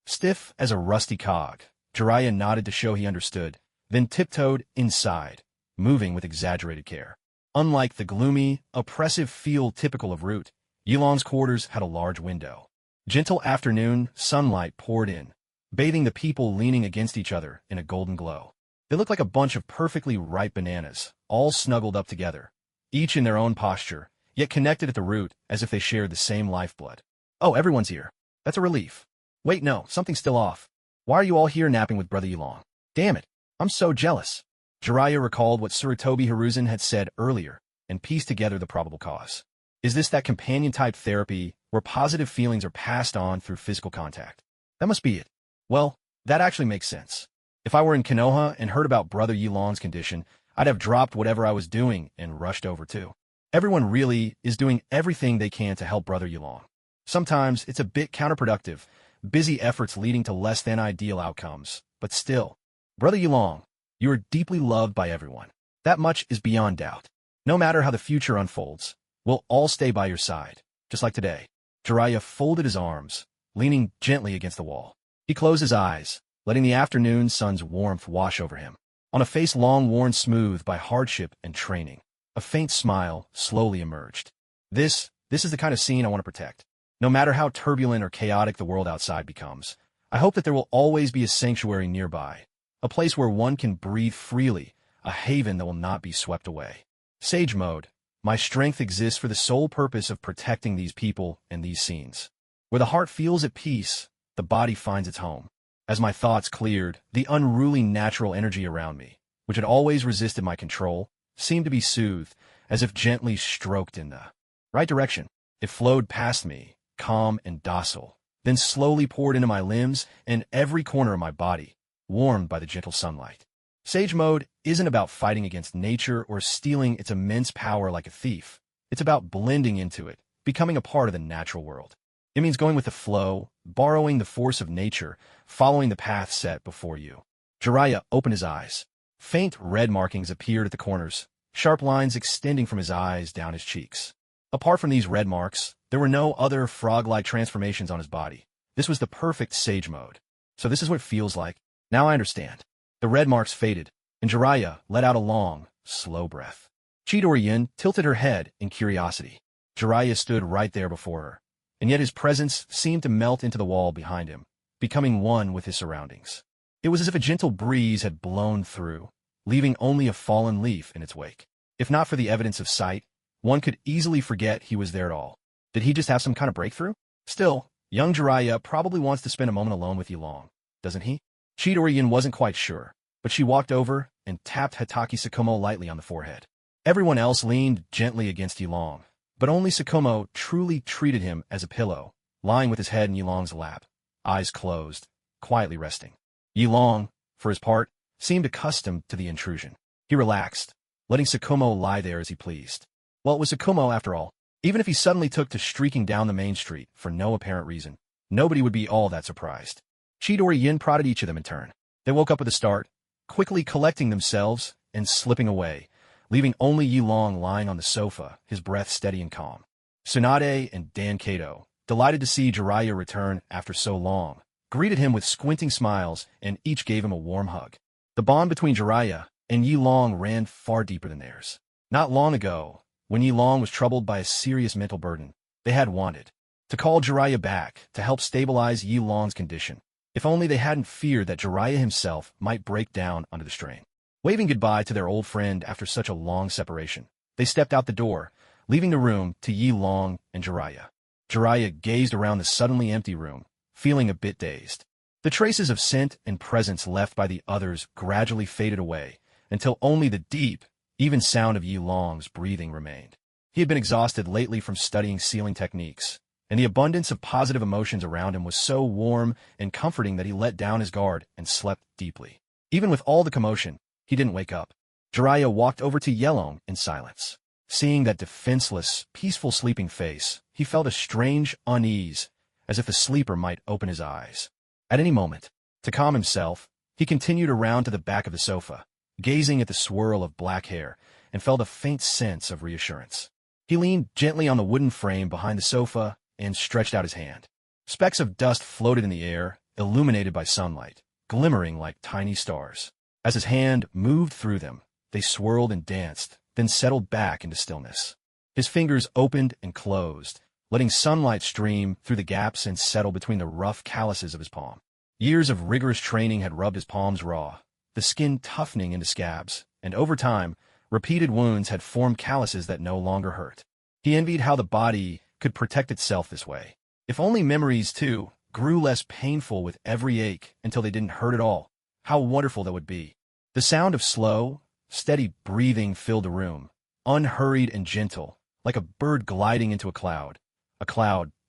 Stiff as a rusty cog, Jiraiya nodded to show he understood, then tiptoed inside, moving with exaggerated care. Unlike the gloomy, oppressive feel typical of Root, Yilong's quarters had a large window. Gentle afternoon sunlight poured in, bathing the people leaning against each other in a golden glow. They looked like a bunch of perfectly ripe bananas, all snuggled up together, each in their own posture, yet connected at the root as if they shared the same lifeblood. Oh, everyone's here. That's a relief. Wait, no, something's still off. Why are you all here napping with Brother Yilong? Damn it, I'm so jealous. Jiraiya recalled what Tsurutobi Hiruzen had said earlier and pieced together the probable cause. Is this that companion-type therapy where positive feelings are passed on through physical contact? That must be it. Well, that actually makes sense. If I were in Konoha and heard about Brother Yilong's condition, I'd have dropped whatever I was doing and rushed over too. Everyone really is doing everything they can to help Brother Yilong. Sometimes it's a bit counterproductive, busy efforts leading to less than ideal outcomes, but still. Brother Yilong, you are deeply loved by everyone. That much is beyond doubt. No matter how the future unfolds, we'll all stay by your side, just like today. Jiraiya folded his arms, leaning gently against the wall. He closed his eyes, letting the afternoon sun's warmth wash over him. On a face long worn smooth by hardship and training, a faint smile slowly emerged. This is the kind of scene I want to protect. No matter how turbulent or chaotic the world outside becomes, I hope that there will always be a sanctuary nearby, a place where one can breathe freely, a haven that will not be swept away. Sage mode. My strength exists for the sole purpose of protecting these people and these scenes. Where the heart feels at peace, the body finds its home. As my thoughts cleared, the unruly natural energy around me, which had always resisted my control, seemed to be soothed, as if gently stroked in the right direction. It flowed past me, calm and docile, then slowly poured into my limbs and every corner of my body, warmed by the gentle sunlight. Sage mode isn't about fighting against nature or stealing its immense power like a thief. It's about blending into it, becoming a part of the natural world. It means going with the flow, borrowing the force of nature, following the path set before you. Jiraiya opened his eyes. Faint red markings appeared at the corners, sharp lines extending from his eyes down his cheeks. Apart from these red marks, there were no other frog-like transformations on his body. This was the perfect sage mode. So this is what it feels like. Now I understand. The red marks faded, and Jiraiya let out a long, slow breath. Chidori-yin tilted her head in curiosity. Jiraiya stood right there before her, and yet his presence seemed to melt into the wall behind him, becoming one with his surroundings. It was as if a gentle breeze had blown through, leaving only a fallen leaf in its wake. If not for the evidence of sight, one could easily forget he was there at all. Did he just have some kind of breakthrough? Still, young Jiraiya probably wants to spend a moment alone with Yilong, doesn't he? Chidori-yin wasn't quite sure, but she walked over and tapped Hataki Sakumo lightly on the forehead. Everyone else leaned gently against Yilong, but only Sakumo truly treated him as a pillow, lying with his head in Yilong's lap, eyes closed, quietly resting. Yilong, for his part, seemed accustomed to the intrusion. He relaxed, letting Sakumo lie there as he pleased. Well, it was Sakumo after all. Even if he suddenly took to streaking down the main street for no apparent reason, nobody would be all that surprised. Chidori-yin prodded each of them in turn. They woke up with a start, quickly collecting themselves and slipping away, leaving only Yilong lying on the sofa, his breath steady and calm. Tsunade and Dan Kato, delighted to see Jiraiya return after so long, greeted him with squinting smiles and each gave him a warm hug. The bond between Jiraiya and Yilong ran far deeper than theirs. Not long ago, when Yilong was troubled by a serious mental burden, they had wanted to call Jiraiya back to help stabilize Yilong's condition, if only they hadn't feared that Jiraiya himself might break down under the strain. Waving goodbye to their old friend after such a long separation, they stepped out the door, leaving the room to Yilong and Jiraiya. Jiraiya gazed around the suddenly empty room, feeling a bit dazed. The traces of scent and presence left by the others gradually faded away, until only the deep, even sound of Yilong's breathing remained. He had been exhausted lately from studying sealing techniques, and the abundance of positive emotions around him was so warm and comforting that he let down his guard and slept deeply. Even with all the commotion, he didn't wake up. Jiraiya walked over to Yilong in silence. Seeing that defenseless, peaceful sleeping face, he felt a strange unease, as if the sleeper might open his eyes. At any moment, to calm himself, he continued around to the back of the sofa, gazing at the swirl of black hair, and felt a faint sense of reassurance. He leaned gently on the wooden frame behind the sofa and stretched out his hand. Specks of dust floated in the air, illuminated by sunlight, glimmering like tiny stars. As his hand moved through them, they swirled and danced, then settled back into stillness. His fingers opened and closed, letting sunlight stream through the gaps and settle between the rough calluses of his palm. Years of rigorous training had rubbed his palms raw, the skin toughening into scabs, and over time, repeated wounds had formed calluses that no longer hurt. He envied how the body could protect itself this way. If only memories, too, grew less painful with every ache until they didn't hurt at all, how wonderful that would be. The sound of slow, steady breathing filled the room, unhurried and gentle, like a bird gliding into a cloud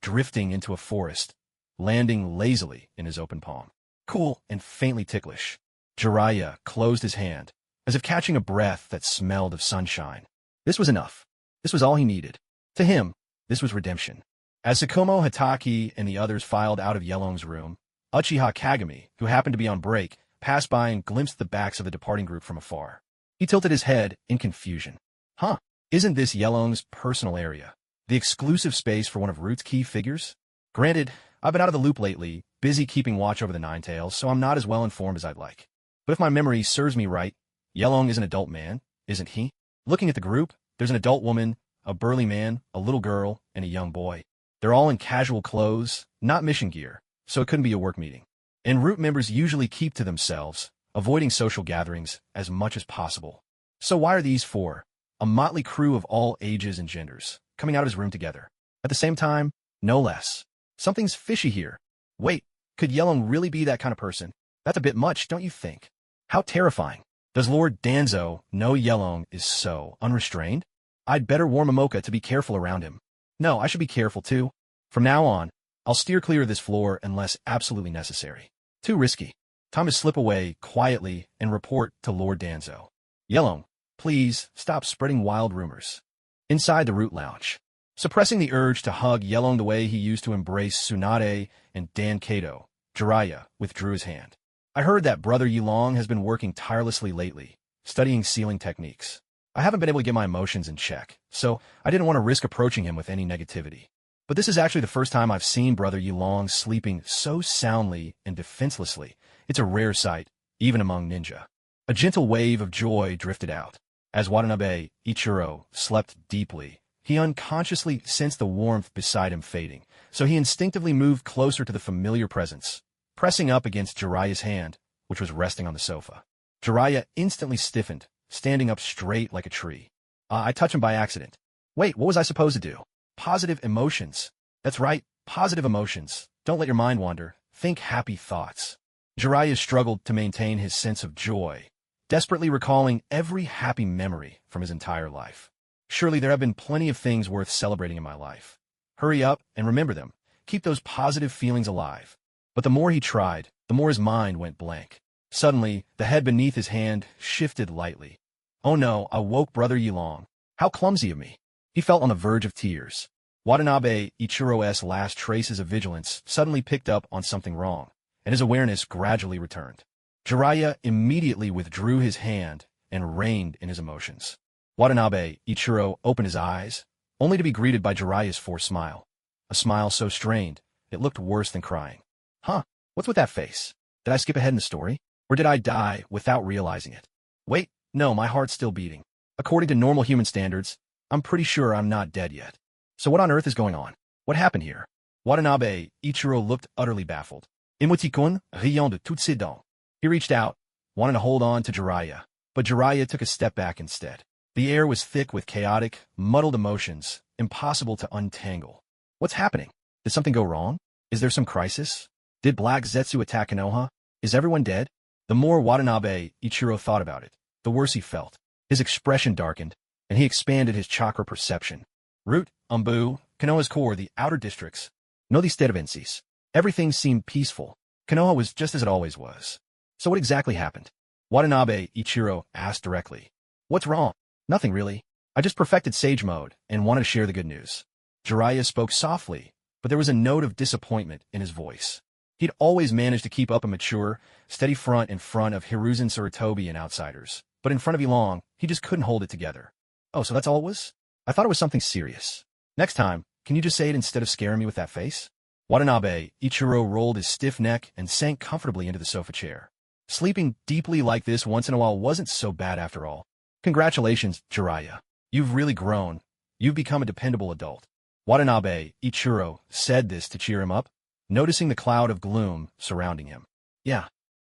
drifting into a forest, landing lazily in his open palm. Cool and faintly ticklish. Jiraiya closed his hand, as if catching a breath that smelled of sunshine. This was enough. This was all he needed. To him, this was redemption. As Tsukumo Hatake and the others filed out of Yelong's room, Uchiha Kagami, who happened to be on break, passed by and glimpsed the backs of the departing group from afar. He tilted his head in confusion. Huh, isn't this Yelong's personal area? The exclusive space for one of Root's key figures? Granted, I've been out of the loop lately, busy keeping watch over the Ninetales, so I'm not as well informed as I'd like. But if my memory serves me right, Yelong is an adult man, isn't he? Looking at the group, there's an adult woman, a burly man, a little girl, and a young boy. They're all in casual clothes, not mission gear, so it couldn't be a work meeting. And Root members usually keep to themselves, avoiding social gatherings as much as possible. So why are these four, a motley crew of all ages and genders, coming out of his room together? At the same time, no less. Something's fishy here. Wait, could Yelong really be that kind of person? That's a bit much, don't you think? How terrifying. Does Lord Danzo know Yelong is so unrestrained? I'd better warn Momoka to be careful around him. No, I should be careful too. From now on, I'll steer clear of this floor unless absolutely necessary. Too risky. Time to slip away quietly and report to Lord Danzo. Yelong, please stop spreading wild rumors. Inside the Root Lounge. Suppressing the urge to hug Yelong the way he used to embrace Tsunade and Dan Kato, Jiraiya withdrew his hand. I heard that Brother Yelong has been working tirelessly lately, studying sealing techniques. I haven't been able to get my emotions in check, so I didn't want to risk approaching him with any negativity. But this is actually the first time I've seen Brother Yelong sleeping so soundly and defenselessly. It's a rare sight, even among ninja. A gentle wave of joy drifted out. As Watanabe Ichiro slept deeply, he unconsciously sensed the warmth beside him fading, so he instinctively moved closer to the familiar presence, pressing up against Jiraiya's hand, which was resting on the sofa. Jiraiya instantly stiffened, standing up straight like a tree. I touched him by accident. Wait, what was I supposed to do? Positive emotions. That's right, positive emotions. Don't let your mind wander. Think happy thoughts. Jiraiya struggled to maintain his sense of joy, desperately recalling every happy memory from his entire life. Surely there have been plenty of things worth celebrating in my life. Hurry up and remember them. Keep those positive feelings alive. But the more he tried, the more his mind went blank. Suddenly, the head beneath his hand shifted lightly. Oh no, I woke Brother Yelong. How clumsy of me. He felt on the verge of tears. Watanabe Ichiro's last traces of vigilance suddenly picked up on something wrong, and his awareness gradually returned. Jiraiya immediately withdrew his hand and reined in his emotions. Watanabe Ichiro opened his eyes, only to be greeted by Jiraiya's forced smile. A smile so strained, it looked worse than crying. Huh, what's with that face? Did I skip ahead in the story? Or did I die without realizing it? Wait, no, my heart's still beating. According to normal human standards, I'm pretty sure I'm not dead yet. So what on earth is going on? What happened here? Watanabe Ichiro looked utterly baffled. Emoticon, riant de toutes ses dents. He reached out, wanted to hold on to Jiraiya, but Jiraiya took a step back instead. The air was thick with chaotic, muddled emotions, impossible to untangle. What's happening? Did something go wrong? Is there some crisis? Did Black Zetsu attack Konoha? Is everyone dead? The more Watanabe Ichiro thought about it, the worse he felt. His expression darkened, and he expanded his chakra perception. Root, Umbu, Konoha's core, the outer districts. No disturbances. Everything seemed peaceful. Konoha was just as it always was. So what exactly happened? Watanabe Ichiro asked directly. What's wrong? Nothing really. I just perfected Sage Mode and wanted to share the good news. Jiraiya spoke softly, but there was a note of disappointment in his voice. He'd always managed to keep up a mature, steady front in front of Hiruzen Sarutobi and outsiders, but in front of Yelong, he just couldn't hold it together. Oh, so that's all it was? I thought it was something serious. Next time, can you just say it instead of scaring me with that face? Watanabe Ichiro rolled his stiff neck and sank comfortably into the sofa chair. Sleeping deeply like this once in a while wasn't so bad after all. Congratulations, Jiraiya. You've really grown. You've become a dependable adult. Watanabe, Ichiro, said this to cheer him up, noticing the cloud of gloom surrounding him. Yeah,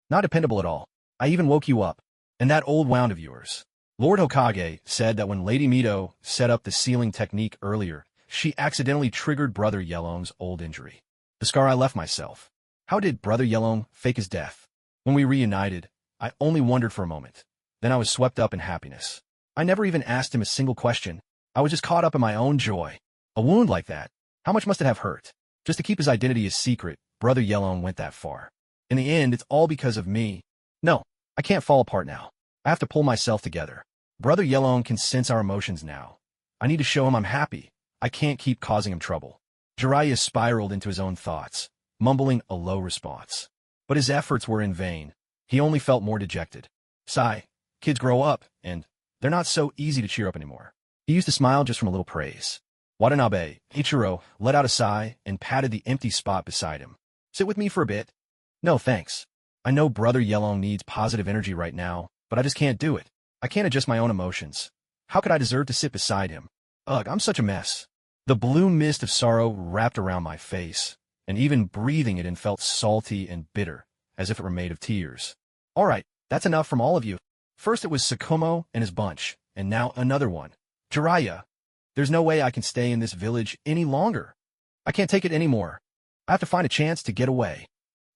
not dependable at all. I even woke you up. And that old wound of yours. Lord Hokage said that when Lady Mito set up the sealing technique earlier, she accidentally triggered Brother Yellow's old injury. The scar I left myself. How did Brother Yellow fake his death? When we reunited, I only wondered for a moment. Then I was swept up in happiness. I never even asked him a single question. I was just caught up in my own joy. A wound like that, how much must it have hurt? Just to keep his identity a secret, Brother Yellow went that far. In the end, it's all because of me. No, I can't fall apart now. I have to pull myself together. Brother Yellow can sense our emotions now. I need to show him I'm happy. I can't keep causing him trouble. Jiraiya spiraled into his own thoughts, mumbling a low response. But his efforts were in vain. He only felt more dejected. Sigh, kids grow up, and they're not so easy to cheer up anymore. He used to smile just from a little praise. Watanabe, Ichiro, let out a sigh and patted the empty spot beside him. Sit with me for a bit? No, thanks. I know Brother Yellow needs positive energy right now, but I just can't do it. I can't adjust my own emotions. How could I deserve to sit beside him? Ugh, I'm such a mess. The blue mist of sorrow wrapped around my face, and even breathing it in felt salty and bitter, as if it were made of tears. All right, that's enough from all of you. First it was Sakumo and his bunch, and now another one. Jiraiya. There's no way I can stay in this village any longer. I can't take it anymore. I have to find a chance to get away.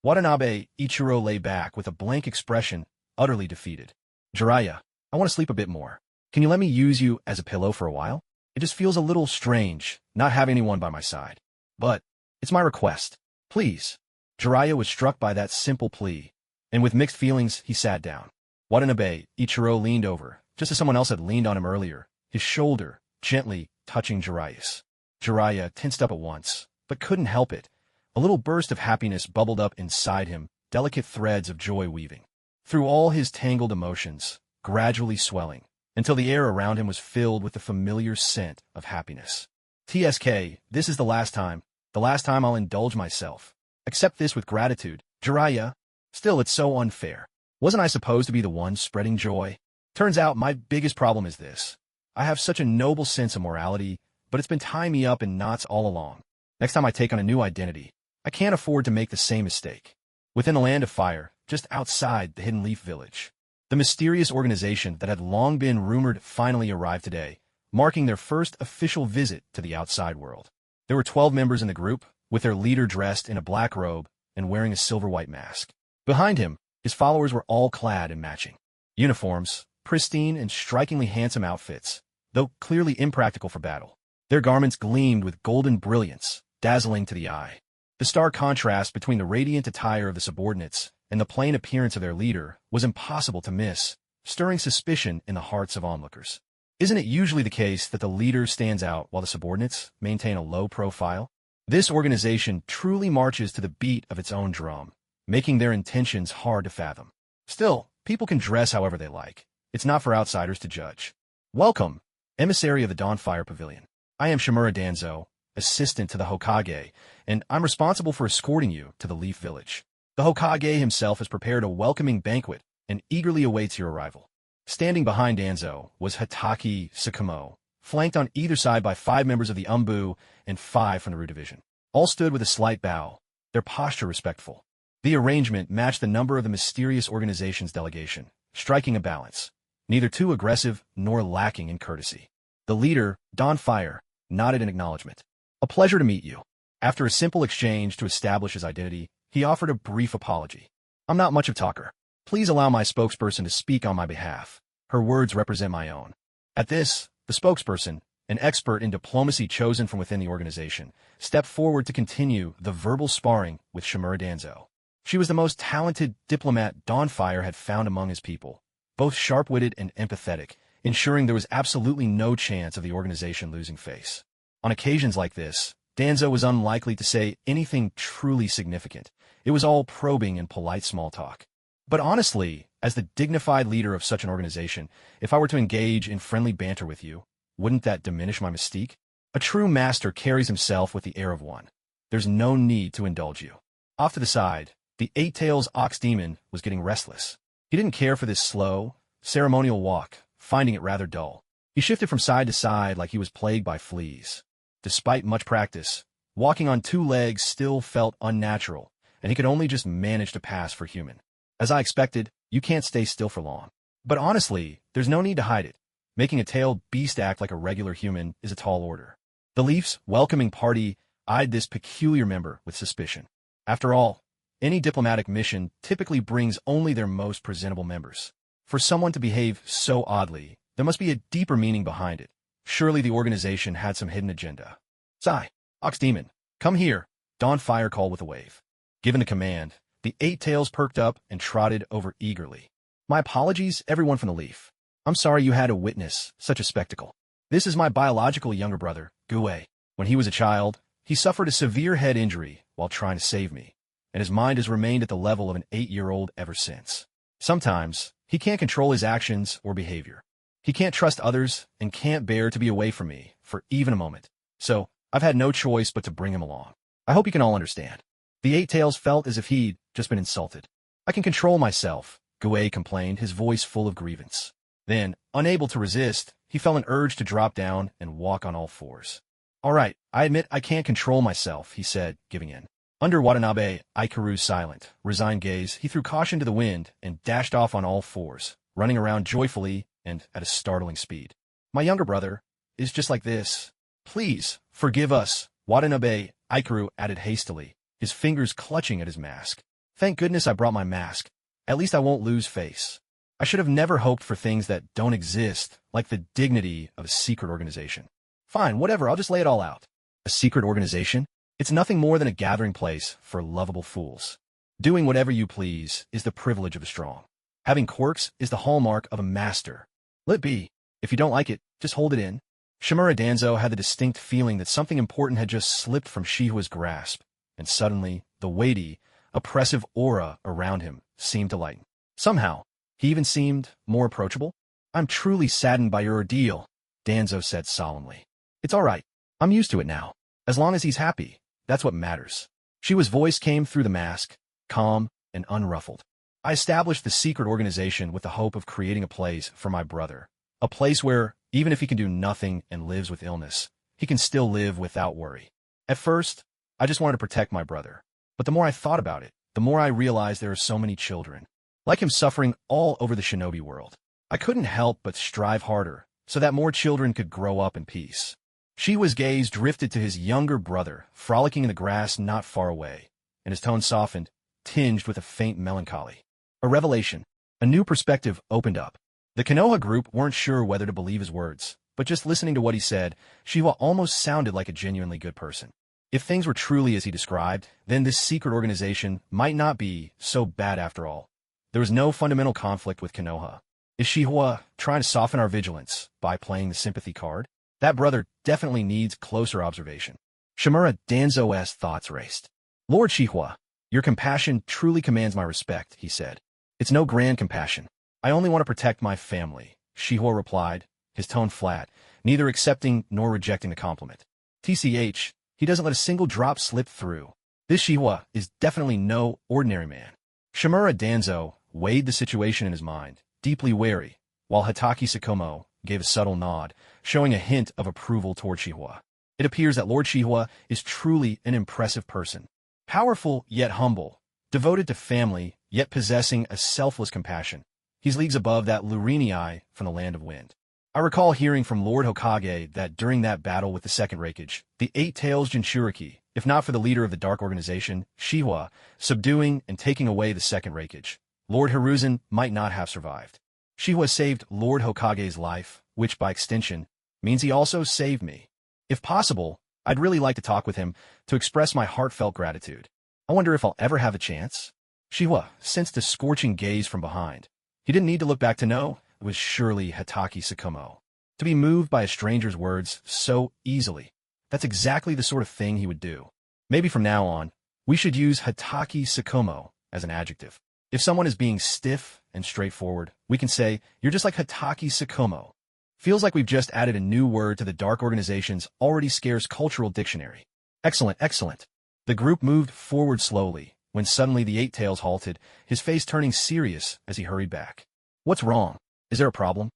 Watanabe, Ichiro lay back with a blank expression, utterly defeated. Jiraiya, I want to sleep a bit more. Can you let me use you as a pillow for a while? It just feels a little strange, not having anyone by my side. But it's my request. Please. Jiraiya was struck by that simple plea, and with mixed feelings, he sat down. Watanabe, Ichiro leaned over, just as someone else had leaned on him earlier, his shoulder gently touching Jiraiya's. Jiraiya tensed up at once, but couldn't help it. A little burst of happiness bubbled up inside him, delicate threads of joy weaving through all his tangled emotions, gradually swelling, until the air around him was filled with the familiar scent of happiness. TSK, this is the last time I'll indulge myself. Accept this with gratitude, Jiraiya. Still, it's so unfair. Wasn't I supposed to be the one spreading joy? Turns out my biggest problem is this. I have such a noble sense of morality, but it's been tying me up in knots all along. Next time I take on a new identity, I can't afford to make the same mistake. Within the Land of Fire, just outside the Hidden Leaf Village, the mysterious organization that had long been rumored finally arrived today, marking their first official visit to the outside world. There were 12 members in the group, with their leader dressed in a black robe and wearing a silver-white mask. Behind him, his followers were all clad in matching uniforms, pristine and strikingly handsome outfits, though clearly impractical for battle. Their garments gleamed with golden brilliance, dazzling to the eye. The stark contrast between the radiant attire of the subordinates and the plain appearance of their leader was impossible to miss, stirring suspicion in the hearts of onlookers. Isn't it usually the case that the leader stands out while the subordinates maintain a low profile? This organization truly marches to the beat of its own drum, making their intentions hard to fathom. Still, people can dress however they like. It's not for outsiders to judge. Welcome, emissary of the Dawnfire Pavilion. I am Shimura Danzo, assistant to the Hokage, and I'm responsible for escorting you to the Leaf Village. The Hokage himself has prepared a welcoming banquet and eagerly awaits your arrival. Standing behind Danzo was Hatake Sakumo, flanked on either side by 5 members of the Umbu and 5 from the Rue Division. All stood with a slight bow, their posture respectful. The arrangement matched the number of the mysterious organization's delegation, striking a balance, neither too aggressive nor lacking in courtesy. The leader, Dawnfire, nodded in acknowledgement. A pleasure to meet you. After a simple exchange to establish his identity, he offered a brief apology. I'm not much of a talker. Please allow my spokesperson to speak on my behalf. Her words represent my own. At this, the spokesperson, an expert in diplomacy chosen from within the organization, stepped forward to continue the verbal sparring with Shimura Danzo. She was the most talented diplomat Dawnfire had found among his people, both sharp-witted and empathetic, ensuring there was absolutely no chance of the organization losing face. On occasions like this, Danzo was unlikely to say anything truly significant. It was all probing and polite small talk. But honestly, as the dignified leader of such an organization, if I were to engage in friendly banter with you, wouldn't that diminish my mystique? A true master carries himself with the air of one. There's no need to indulge you. Off to the side, The eight-tails ox demon was getting restless. He didn't care for this slow, ceremonial walk, finding it rather dull. He shifted from side to side like he was plagued by fleas. Despite much practice, walking on two legs still felt unnatural, and he could only just manage to pass for human. As I expected, you can't stay still for long. But honestly, there's no need to hide it. Making a tailed beast act like a regular human is a tall order. The Leaf's welcoming party eyed this peculiar member with suspicion. After all, any diplomatic mission typically brings only their most presentable members. For someone to behave so oddly, there must be a deeper meaning behind it. Surely the organization had some hidden agenda. Sigh, Ox Demon, come here, Dawn Fire called with a wave. Given the command, the eight tails perked up and trotted over eagerly. My apologies, everyone from the Leaf. I'm sorry you had to witness such a spectacle. This is my biological younger brother, Gue. When he was a child, he suffered a severe head injury while trying to save me, and his mind has remained at the level of an 8-year-old ever since. Sometimes, he can't control his actions or behavior. He can't trust others and can't bear to be away from me for even a moment. So, I've had no choice but to bring him along. I hope you can all understand. The eight tails felt as if he'd just been insulted. I can control myself, Gue complained, his voice full of grievance. Then, unable to resist, he felt an urge to drop down and walk on all fours. All right, I admit I can't control myself, he said, giving in. Under Watanabe Ikaru's silent, resigned gaze, he threw caution to the wind and dashed off on all fours, running around joyfully and at a startling speed. My younger brother is just like this. Please, forgive us, Watanabe Ikaru added hastily, his fingers clutching at his mask. Thank goodness I brought my mask. At least I won't lose face. I should have never hoped for things that don't exist, like the dignity of a secret organization. Fine, whatever, I'll just lay it all out. A secret organization? It's nothing more than a gathering place for lovable fools. Doing whatever you please is the privilege of the strong. Having quirks is the hallmark of a master. Let be. If you don't like it, just hold it in. Shimura Danzo had the distinct feeling that something important had just slipped from Shihua's grasp, and suddenly, the weighty, oppressive aura around him seemed to lighten. Somehow, he even seemed more approachable. I'm truly saddened by your ordeal, Danzo said solemnly. It's all right. I'm used to it now. As long as he's happy, that's what matters. Shihua's voice came through the mask, calm and unruffled. I established the secret organization with the hope of creating a place for my brother. A place where, even if he can do nothing and lives with illness, he can still live without worry. At first, I just wanted to protect my brother. But the more I thought about it, the more I realized there are so many children, like him, suffering all over the shinobi world. I couldn't help but strive harder, so that more children could grow up in peace. Shihua's gaze drifted to his younger brother, frolicking in the grass not far away, and his tone softened, tinged with a faint melancholy. A revelation, a new perspective opened up. The Konoha group weren't sure whether to believe his words, but just listening to what he said, Shihua almost sounded like a genuinely good person. If things were truly as he described, then this secret organization might not be so bad after all. There was no fundamental conflict with Konoha. Is Shihua trying to soften our vigilance by playing the sympathy card? That brother definitely needs closer observation. Shimura Danzo's thoughts raced. Lord Shihua, your compassion truly commands my respect, he said. It's no grand compassion. I only want to protect my family, Shihua replied, his tone flat, neither accepting nor rejecting the compliment. TCH, he doesn't let a single drop slip through. This Shihua is definitely no ordinary man. Shimura Danzo weighed the situation in his mind, deeply wary, while Hatake Sakomo gave a subtle nod, showing a hint of approval toward Shihua. It appears that Lord Shihua is truly an impressive person. Powerful yet humble, devoted to family yet possessing a selfless compassion. He's leagues above that Lurinii from the Land of Wind. I recall hearing from Lord Hokage that during that battle with the Second Raikage, the Eight Tails Jinchuriki, if not for the leader of the Dark Organization, Shihua, subduing and taking away the Second Raikage, Lord Hiruzen might not have survived. Shihua saved Lord Hokage's life, which by extension means he also saved me. If possible, I'd really like to talk with him to express my heartfelt gratitude. I wonder if I'll ever have a chance. Shihua sensed a scorching gaze from behind. He didn't need to look back to know it was surely Hatake Sakomo. To be moved by a stranger's words so easily, that's exactly the sort of thing he would do. Maybe from now on, we should use Hatake Sakomo as an adjective. If someone is being stiff and straightforward, we can say, you're just like Hatake Sakomo. Feels like we've just added a new word to the Dark Organization's already scarce cultural dictionary. Excellent, excellent. The group moved forward slowly, when suddenly the Eight Tails halted, his face turning serious as he hurried back. What's wrong? Is there a problem?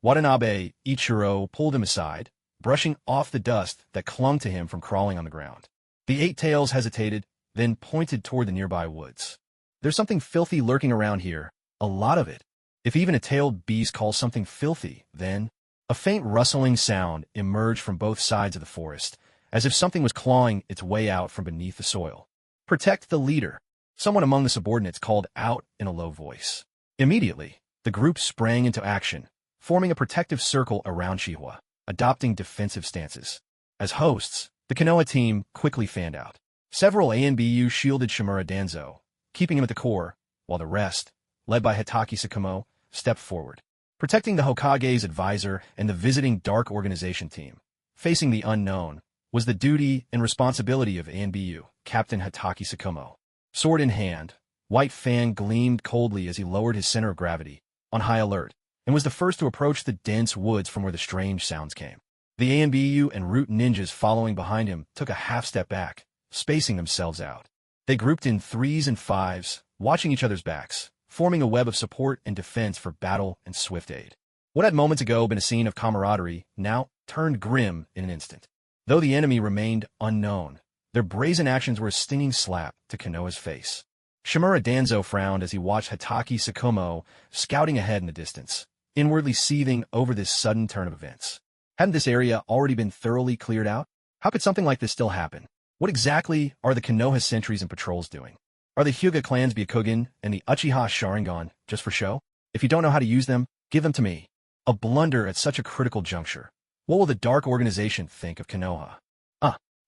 Watanabe Ichiro pulled him aside, brushing off the dust that clung to him from crawling on the ground. The Eight Tails hesitated, then pointed toward the nearby woods. There's something filthy lurking around here, a lot of it. If even a tailed beast calls something filthy, then... A faint rustling sound emerged from both sides of the forest, as if something was clawing its way out from beneath the soil. Protect the leader, someone among the subordinates called out in a low voice. Immediately, the group sprang into action, forming a protective circle around Shihwa, adopting defensive stances. As hosts, the Konoha team quickly fanned out. Several ANBU shielded Shimura Danzo, keeping him at the core, while the rest, led by Hitaki Sakumo, stepped forward. Protecting the Hokage's advisor and the visiting Dark Organization team, facing the unknown, was the duty and responsibility of ANBU, Captain Hitaki Sakumo. Sword in hand, White Fang gleamed coldly as he lowered his center of gravity, on high alert, and was the first to approach the dense woods from where the strange sounds came. The ANBU and Root ninjas following behind him took a half-step back, spacing themselves out. They grouped in 3s and 5s, watching each other's backs, forming a web of support and defense for battle and swift aid. What had moments ago been a scene of camaraderie now turned grim in an instant. Though the enemy remained unknown, their brazen actions were a stinging slap to Konoha's face. Shimura Danzo frowned as he watched Hitaki Sakumo scouting ahead in the distance, inwardly seething over this sudden turn of events. Hadn't this area already been thoroughly cleared out? How could something like this still happen? What exactly are the Konoha sentries and patrols doing? Are the Hyuga clans Byakugan and the Uchiha Sharingan just for show? If you don't know how to use them, give them to me. A blunder at such a critical juncture. What will the Dark Organization think of Konoha?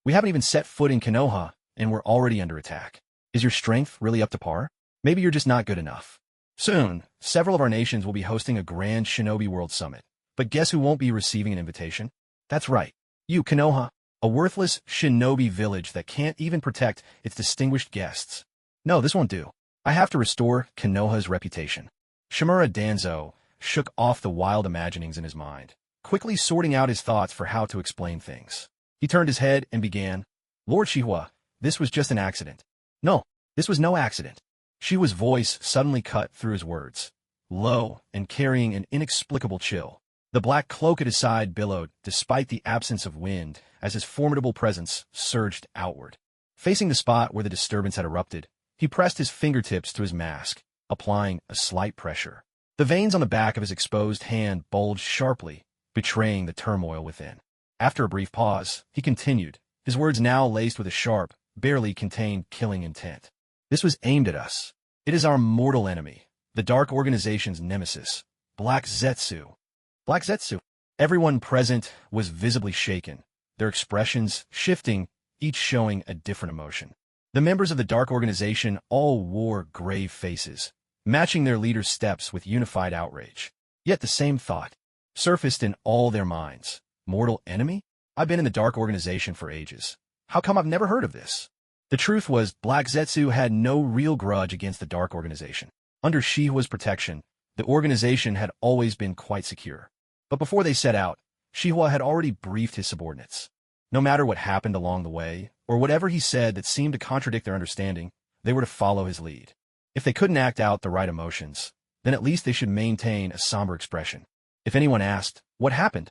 We haven't even set foot in Konoha, and we're already under attack. Is your strength really up to par? Maybe you're just not good enough. Soon, several of our nations will be hosting a grand Shinobi World Summit. But guess who won't be receiving an invitation? That's right. You, Konoha, a worthless shinobi village that can't even protect its distinguished guests. No, this won't do. I have to restore Konoha's reputation. Shimura Danzo shook off the wild imaginings in his mind, quickly sorting out his thoughts for how to explain things. He turned his head and began, Lord Shihwa, this was just an accident. No, this was no accident. Shihwa's voice suddenly cut through his words, low and carrying an inexplicable chill. The black cloak at his side billowed despite the absence of wind as his formidable presence surged outward. Facing the spot where the disturbance had erupted, he pressed his fingertips to his mask, applying a slight pressure. The veins on the back of his exposed hand bulged sharply, betraying the turmoil within. After a brief pause, he continued, his words now laced with a sharp, barely contained killing intent. This was aimed at us. It is our mortal enemy, the Dark Organization's nemesis, Black Zetsu. Black Zetsu. Everyone present was visibly shaken, their expressions shifting, each showing a different emotion. The members of the Dark Organization all wore grave faces, matching their leader's steps with unified outrage. Yet the same thought surfaced in all their minds. Mortal enemy? I've been in the Dark Organization for ages. How come I've never heard of this? The truth was, Black Zetsu had no real grudge against the Dark Organization. Under Shihwa's protection, the organization had always been quite secure. But before they set out, Shihwa had already briefed his subordinates. No matter what happened along the way, or whatever he said that seemed to contradict their understanding, they were to follow his lead. If they couldn't act out the right emotions, then at least they should maintain a somber expression. If anyone asked, what happened?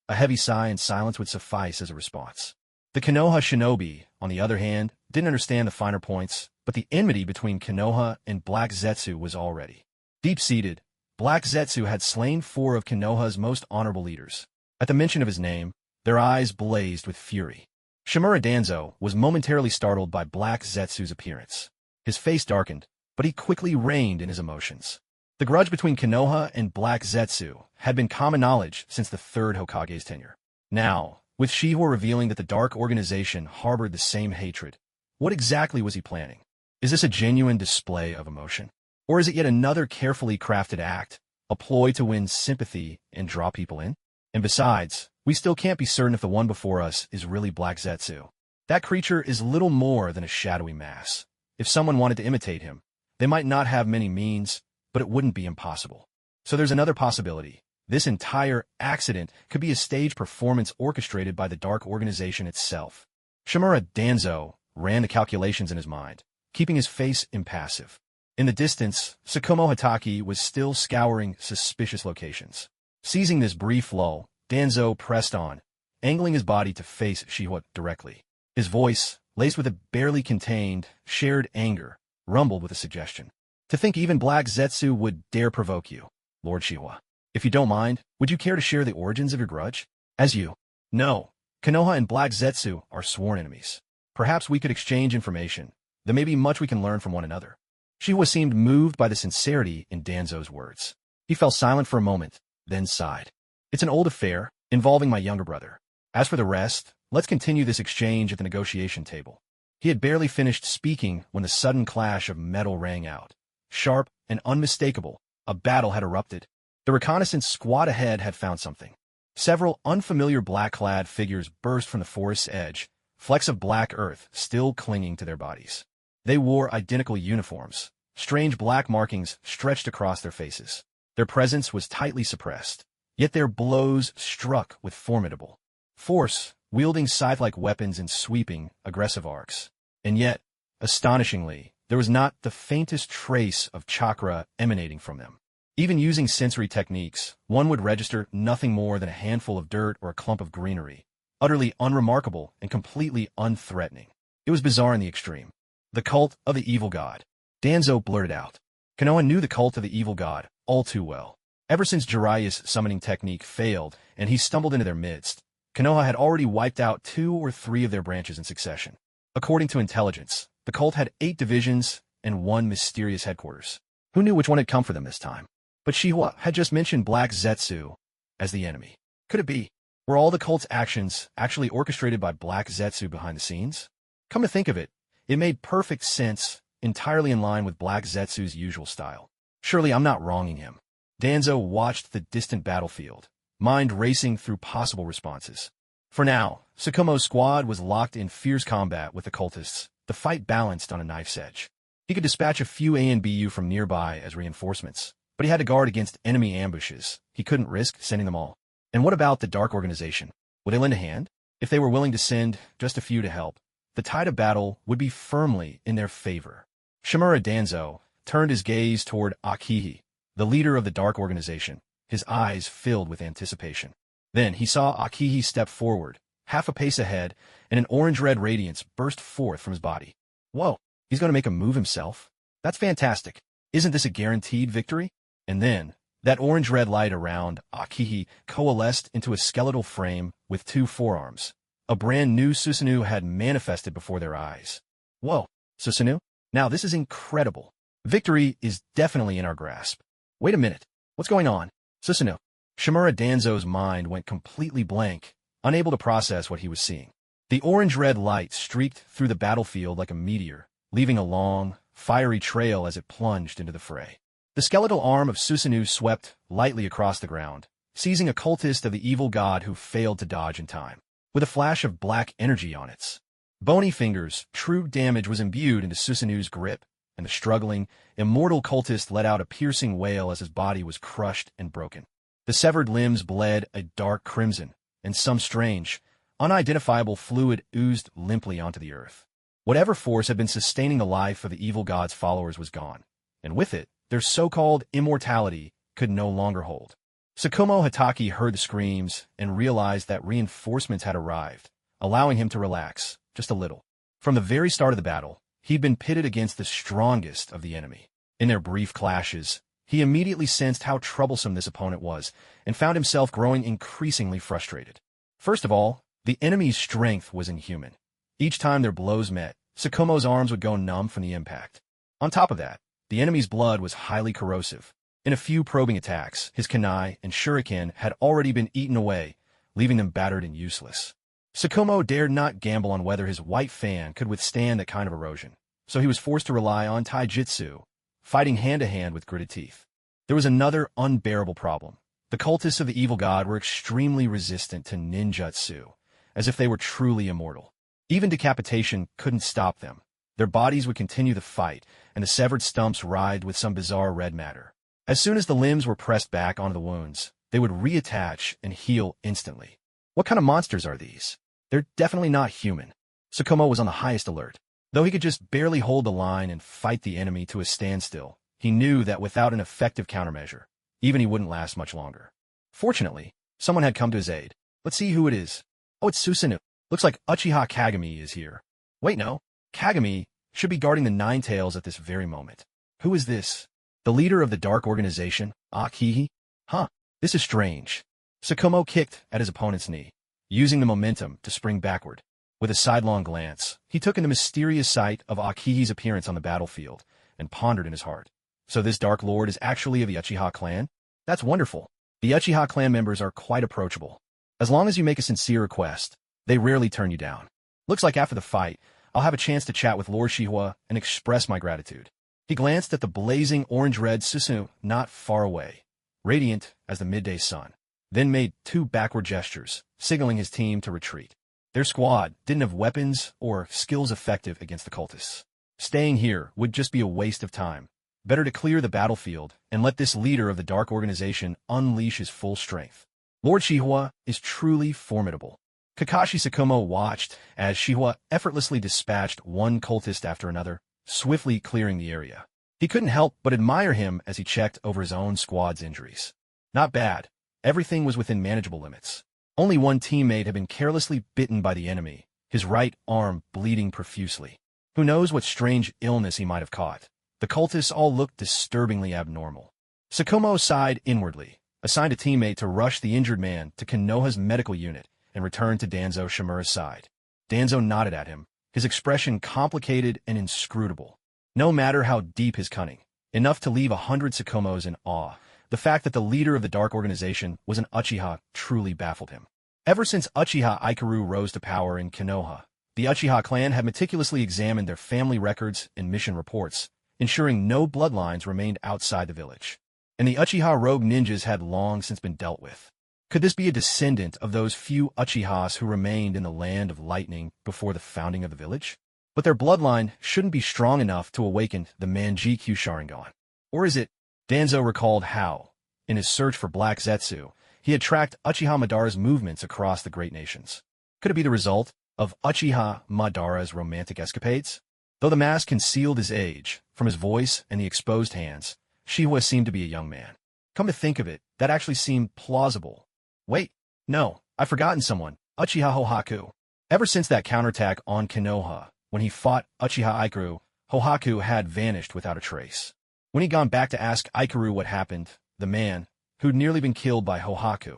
A heavy sigh and silence would suffice as a response. The Konoha shinobi, on the other hand, didn't understand the finer points, but the enmity between Konoha and Black Zetsu was already deep-seated. Black Zetsu had slain 4 of Konoha's most honorable leaders. At the mention of his name, their eyes blazed with fury. Shimura Danzo was momentarily startled by Black Zetsu's appearance. His face darkened, but he quickly reined in his emotions. The grudge between Konoha and Black Zetsu had been common knowledge since the 3rd Hokage's tenure. Now, with Shihwa revealing that the Dark Organization harbored the same hatred, what exactly was he planning? Is this a genuine display of emotion? Or is it yet another carefully crafted act, a ploy to win sympathy and draw people in? And besides, we still can't be certain if the one before us is really Black Zetsu. That creature is little more than a shadowy mass. If someone wanted to imitate him, they might not have many means, but it wouldn't be impossible. So there's another possibility. This entire accident could be a stage performance orchestrated by the Dark Organization itself. Shimura Danzo ran the calculations in his mind, keeping his face impassive. In the distance, Tsukumo Hatake was still scouring suspicious locations. Seizing this brief lull, Danzo pressed on, angling his body to face Shihwa directly. His voice, laced with a barely contained, shared anger, rumbled with a suggestion. To think even Black Zetsu would dare provoke you, Lord Shihwa. If you don't mind, would you care to share the origins of your grudge? As you know, Konoha and Black Zetsu are sworn enemies. Perhaps we could exchange information. There may be much we can learn from one another. Shihwa seemed moved by the sincerity in Danzo's words. He fell silent for a moment, then sighed. It's an old affair, involving my younger brother. As for the rest, let's continue this exchange at the negotiation table. He had barely finished speaking when the sudden clash of metal rang out. Sharp and unmistakable, a battle had erupted. The reconnaissance squad ahead had found something. Several unfamiliar black-clad figures burst from the forest's edge, flecks of black earth still clinging to their bodies. They wore identical uniforms. Strange black markings stretched across their faces. Their presence was tightly suppressed, yet their blows struck with formidable force, wielding scythe-like weapons in sweeping, aggressive arcs. And yet, astonishingly, there was not the faintest trace of chakra emanating from them. Even using sensory techniques, one would register nothing more than a handful of dirt or a clump of greenery, utterly unremarkable and completely unthreatening. It was bizarre in the extreme. The cult of the evil god. Danzo blurted out. Konoha knew the cult of the evil god all too well. Ever since Jiraiya's summoning technique failed and he stumbled into their midst, Konoha had already wiped out 2 or 3 of their branches in succession. According to intelligence, the cult had 8 divisions and 1 mysterious headquarters. Who knew which one had come for them this time? But Shihwa had just mentioned Black Zetsu as the enemy. Could it be? Were all the cult's actions actually orchestrated by Black Zetsu behind the scenes? Come to think of it, it made perfect sense, entirely in line with Black Zetsu's usual style. Surely I'm not wronging him. Danzo watched the distant battlefield, mind racing through possible responses. For now, Tsukumo's squad was locked in fierce combat with the cultists, the fight balanced on a knife's edge. He could dispatch a few ANBU from nearby as reinforcements, but he had to guard against enemy ambushes. He couldn't risk sending them all. And what about the Dark Organization? Would they lend a hand? If they were willing to send just a few to help, the tide of battle would be firmly in their favor. Shimura Danzo turned his gaze toward Akihi, the leader of the Dark Organization, his eyes filled with anticipation. Then he saw Akihi step forward, half a pace ahead, and an orange-red radiance burst forth from his body. Whoa, he's going to make a move himself? That's fantastic. Isn't this a guaranteed victory? And then, that orange-red light around Akihi coalesced into a skeletal frame with 2 forearms. A brand new Susanoo had manifested before their eyes. Whoa, Susanoo? Now this is incredible. Victory is definitely in our grasp. Wait a minute. What's going on? Susanoo. Shimura Danzo's mind went completely blank, unable to process what he was seeing. The orange-red light streaked through the battlefield like a meteor, leaving a long, fiery trail as it plunged into the fray. The skeletal arm of Susanoo swept lightly across the ground, seizing a cultist of the evil god who failed to dodge in time. With a flash of black energy on its bony fingers, true damage was imbued into Susanoo's grip, and the struggling, immortal cultist let out a piercing wail as his body was crushed and broken. The severed limbs bled a dark crimson, and some strange, unidentifiable fluid oozed limply onto the earth. Whatever force had been sustaining the life of the evil god's followers was gone, and with it, their so-called immortality could no longer hold. Tsukumo Hatake heard the screams and realized that reinforcements had arrived, allowing him to relax, just a little. From the very start of the battle, he'd been pitted against the strongest of the enemy. In their brief clashes, he immediately sensed how troublesome this opponent was and found himself growing increasingly frustrated. First of all, the enemy's strength was inhuman. Each time their blows met, Tsukumo's arms would go numb from the impact. On top of that, the enemy's blood was highly corrosive. In a few probing attacks, his kunai and shuriken had already been eaten away, leaving them battered and useless. Tsukumo dared not gamble on whether his white fan could withstand that kind of erosion, so he was forced to rely on taijutsu, fighting hand-to-hand with gritted teeth. There was another unbearable problem. The cultists of the evil god were extremely resistant to ninjutsu, as if they were truly immortal. Even decapitation couldn't stop them. Their bodies would continue the fight, and the severed stumps writhed with some bizarre red matter. As soon as the limbs were pressed back onto the wounds, they would reattach and heal instantly. What kind of monsters are these? They're definitely not human. Tsukumo was on the highest alert. Though he could just barely hold the line and fight the enemy to a standstill, he knew that without an effective countermeasure, even he wouldn't last much longer. Fortunately, someone had come to his aid. Let's see who it is. Oh, it's Susanoo. Looks like Uchiha Kagami is here. Wait, no. Kagami should be guarding the Nine Tails at this very moment. Who is this? The leader of the dark organization, Akihi? Huh, this is strange. Tsukumo kicked at his opponent's knee, using the momentum to spring backward. With a sidelong glance, he took in the mysterious sight of Akihi's appearance on the battlefield and pondered in his heart. So this Dark Lord is actually of the Uchiha clan? That's wonderful. The Uchiha clan members are quite approachable. As long as you make a sincere request, they rarely turn you down. Looks like after the fight, I'll have a chance to chat with Lord Shihua and express my gratitude. He glanced at the blazing orange-red Susanoo not far away, radiant as the midday sun, then made 2 backward gestures, signaling his team to retreat. Their squad didn't have weapons or skills effective against the cultists. Staying here would just be a waste of time. Better to clear the battlefield and let this leader of the dark organization unleash his full strength. Lord Shihua is truly formidable. Kakashi Tsukumo watched as Shihua effortlessly dispatched one cultist after another, swiftly clearing the area. He couldn't help but admire him as he checked over his own squad's injuries. Not bad. Everything was within manageable limits. Only one teammate had been carelessly bitten by the enemy, his right arm bleeding profusely. Who knows what strange illness he might have caught. The cultists all looked disturbingly abnormal. Tsukumo sighed inwardly, assigned a teammate to rush the injured man to Konoha's medical unit, and returned to Danzo Shimura's side. Danzo nodded at him, his expression complicated and inscrutable. No matter how deep his cunning, enough to leave 100 Tsukumos in awe, the fact that the leader of the dark organization was an Uchiha truly baffled him. Ever since Uchiha Ikaru rose to power in Konoha, the Uchiha clan had meticulously examined their family records and mission reports, ensuring no bloodlines remained outside the village. And the Uchiha rogue ninjas had long since been dealt with. Could this be a descendant of those few Uchihas who remained in the land of lightning before the founding of the village? But their bloodline shouldn't be strong enough to awaken the Manjikyu Sharingan. Or is it? Danzo recalled how, in his search for Black Zetsu, he had tracked Uchiha Madara's movements across the great nations. Could it be the result of Uchiha Madara's romantic escapades? Though the mask concealed his age, from his voice and the exposed hands, Shihua seemed to be a young man. Come to think of it, that actually seemed plausible. Wait, no, I've forgotten someone, Uchiha Hohaku. Ever since that counterattack on Konoha, when he fought Uchiha Ikaru, Hohaku had vanished without a trace. When he'd gone back to ask Ikaru what happened, the man, who'd nearly been killed by Hohaku,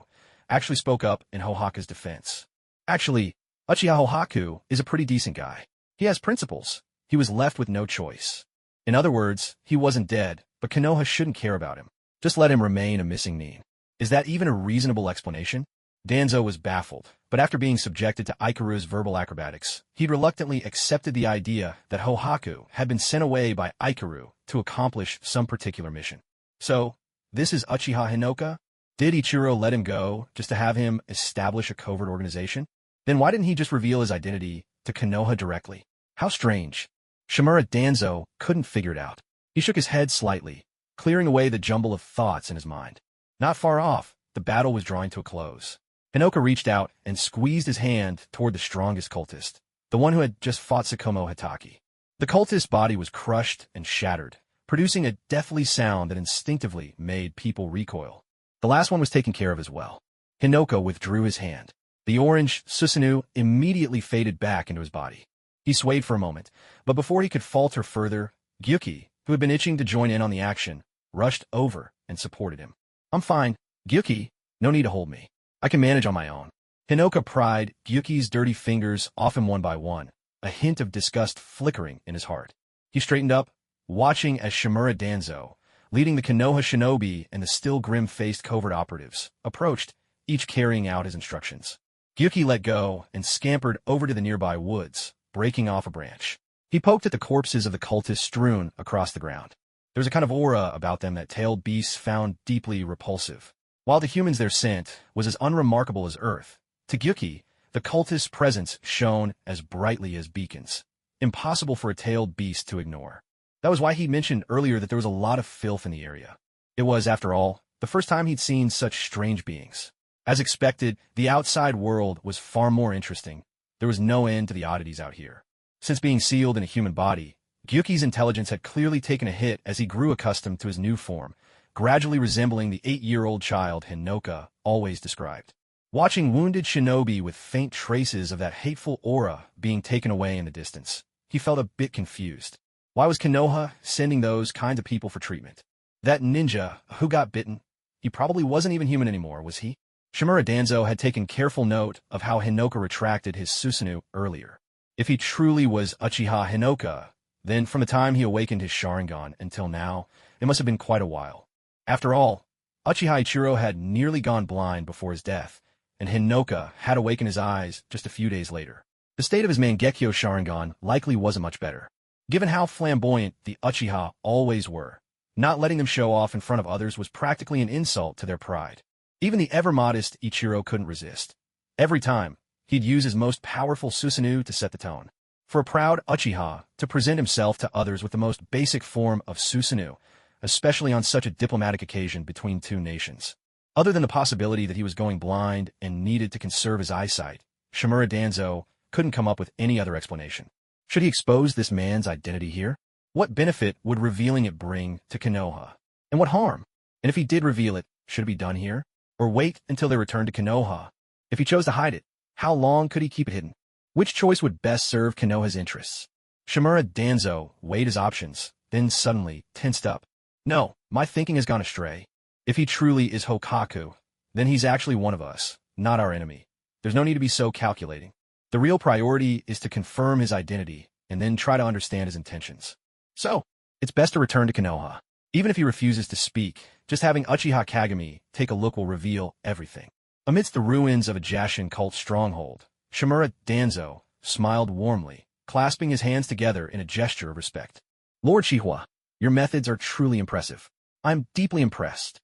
actually spoke up in Hohaku's defense. Actually, Uchiha Hohaku is a pretty decent guy. He has principles. He was left with no choice. In other words, he wasn't dead, but Konoha shouldn't care about him. Just let him remain a missing nin. Is that even a reasonable explanation? Danzo was baffled, but after being subjected to Ikaru's verbal acrobatics, he reluctantly accepted the idea that Hohaku had been sent away by Ikaru to accomplish some particular mission. So, this is Uchiha Hinoka? Did Ichiro let him go just to have him establish a covert organization? Then why didn't he just reveal his identity to Konoha directly? How strange. Shimura Danzo couldn't figure it out. He shook his head slightly, clearing away the jumble of thoughts in his mind. Not far off, the battle was drawing to a close. Hinoka reached out and squeezed his hand toward the strongest cultist, the one who had just fought Tsukumo Hitaki. The cultist's body was crushed and shattered, producing a deathly sound that instinctively made people recoil. The last one was taken care of as well. Hinoka withdrew his hand. The orange Susanoo immediately faded back into his body. He swayed for a moment, but before he could falter further, Gyuki, who had been itching to join in on the action, rushed over and supported him. I'm fine, Gyuki, no need to hold me. I can manage on my own. Hinoka pried Gyuki's dirty fingers off him one by one, a hint of disgust flickering in his heart. He straightened up, watching as Shimura Danzo, leading the Konoha shinobi and the still grim-faced covert operatives, approached, each carrying out his instructions. Gyuki let go and scampered over to the nearby woods, breaking off a branch. He poked at the corpses of the cultists strewn across the ground. There was a kind of aura about them that tailed beasts found deeply repulsive. While the humans their scent was as unremarkable as earth, to Gyuki, the cultists' presence shone as brightly as beacons, impossible for a tailed beast to ignore. That was why he mentioned earlier that there was a lot of filth in the area. It was, after all, the first time he'd seen such strange beings. As expected, the outside world was far more interesting. There was no end to the oddities out here. Since being sealed in a human body, Gyuki's intelligence had clearly taken a hit as he grew accustomed to his new form, gradually resembling the 8-year-old child Hinoka always described. Watching wounded shinobi with faint traces of that hateful aura being taken away in the distance, he felt a bit confused. Why was Konoha sending those kinds of people for treatment? That ninja who got bitten, he probably wasn't even human anymore, was he? Shimura Danzo had taken careful note of how Hinoka retracted his Susanoo earlier. If he truly was Uchiha Hinoka, then from the time he awakened his Sharingan until now, it must have been quite a while. After all, Uchiha Ichiro had nearly gone blind before his death, and Hinoka had awakened his eyes just a few days later. The state of his Mangekyo Sharingan likely wasn't much better. Given how flamboyant the Uchiha always were, not letting them show off in front of others was practically an insult to their pride. Even the ever-modest Ichiro couldn't resist. Every time, he'd use his most powerful Susanoo to set the tone. For a proud Uchiha to present himself to others with the most basic form of Susanoo, especially on such a diplomatic occasion between two nations. Other than the possibility that he was going blind and needed to conserve his eyesight, Shimura Danzo couldn't come up with any other explanation. Should he expose this man's identity here? What benefit would revealing it bring to Konoha? And what harm? And if he did reveal it, should it be done here? Or wait until they returned to Konoha? If he chose to hide it, how long could he keep it hidden? Which choice would best serve Konoha's interests? Shimura Danzo weighed his options, then suddenly tensed up. No, my thinking has gone astray. If he truly is Hokaku, then he's actually one of us, not our enemy. There's no need to be so calculating. The real priority is to confirm his identity, and then try to understand his intentions. So, it's best to return to Konoha. Even if he refuses to speak, just having Uchiha Kagami take a look will reveal everything. Amidst the ruins of a Jashin cult stronghold, Shimura Danzo smiled warmly, clasping his hands together in a gesture of respect. Lord Shihua, your methods are truly impressive. I'm deeply impressed.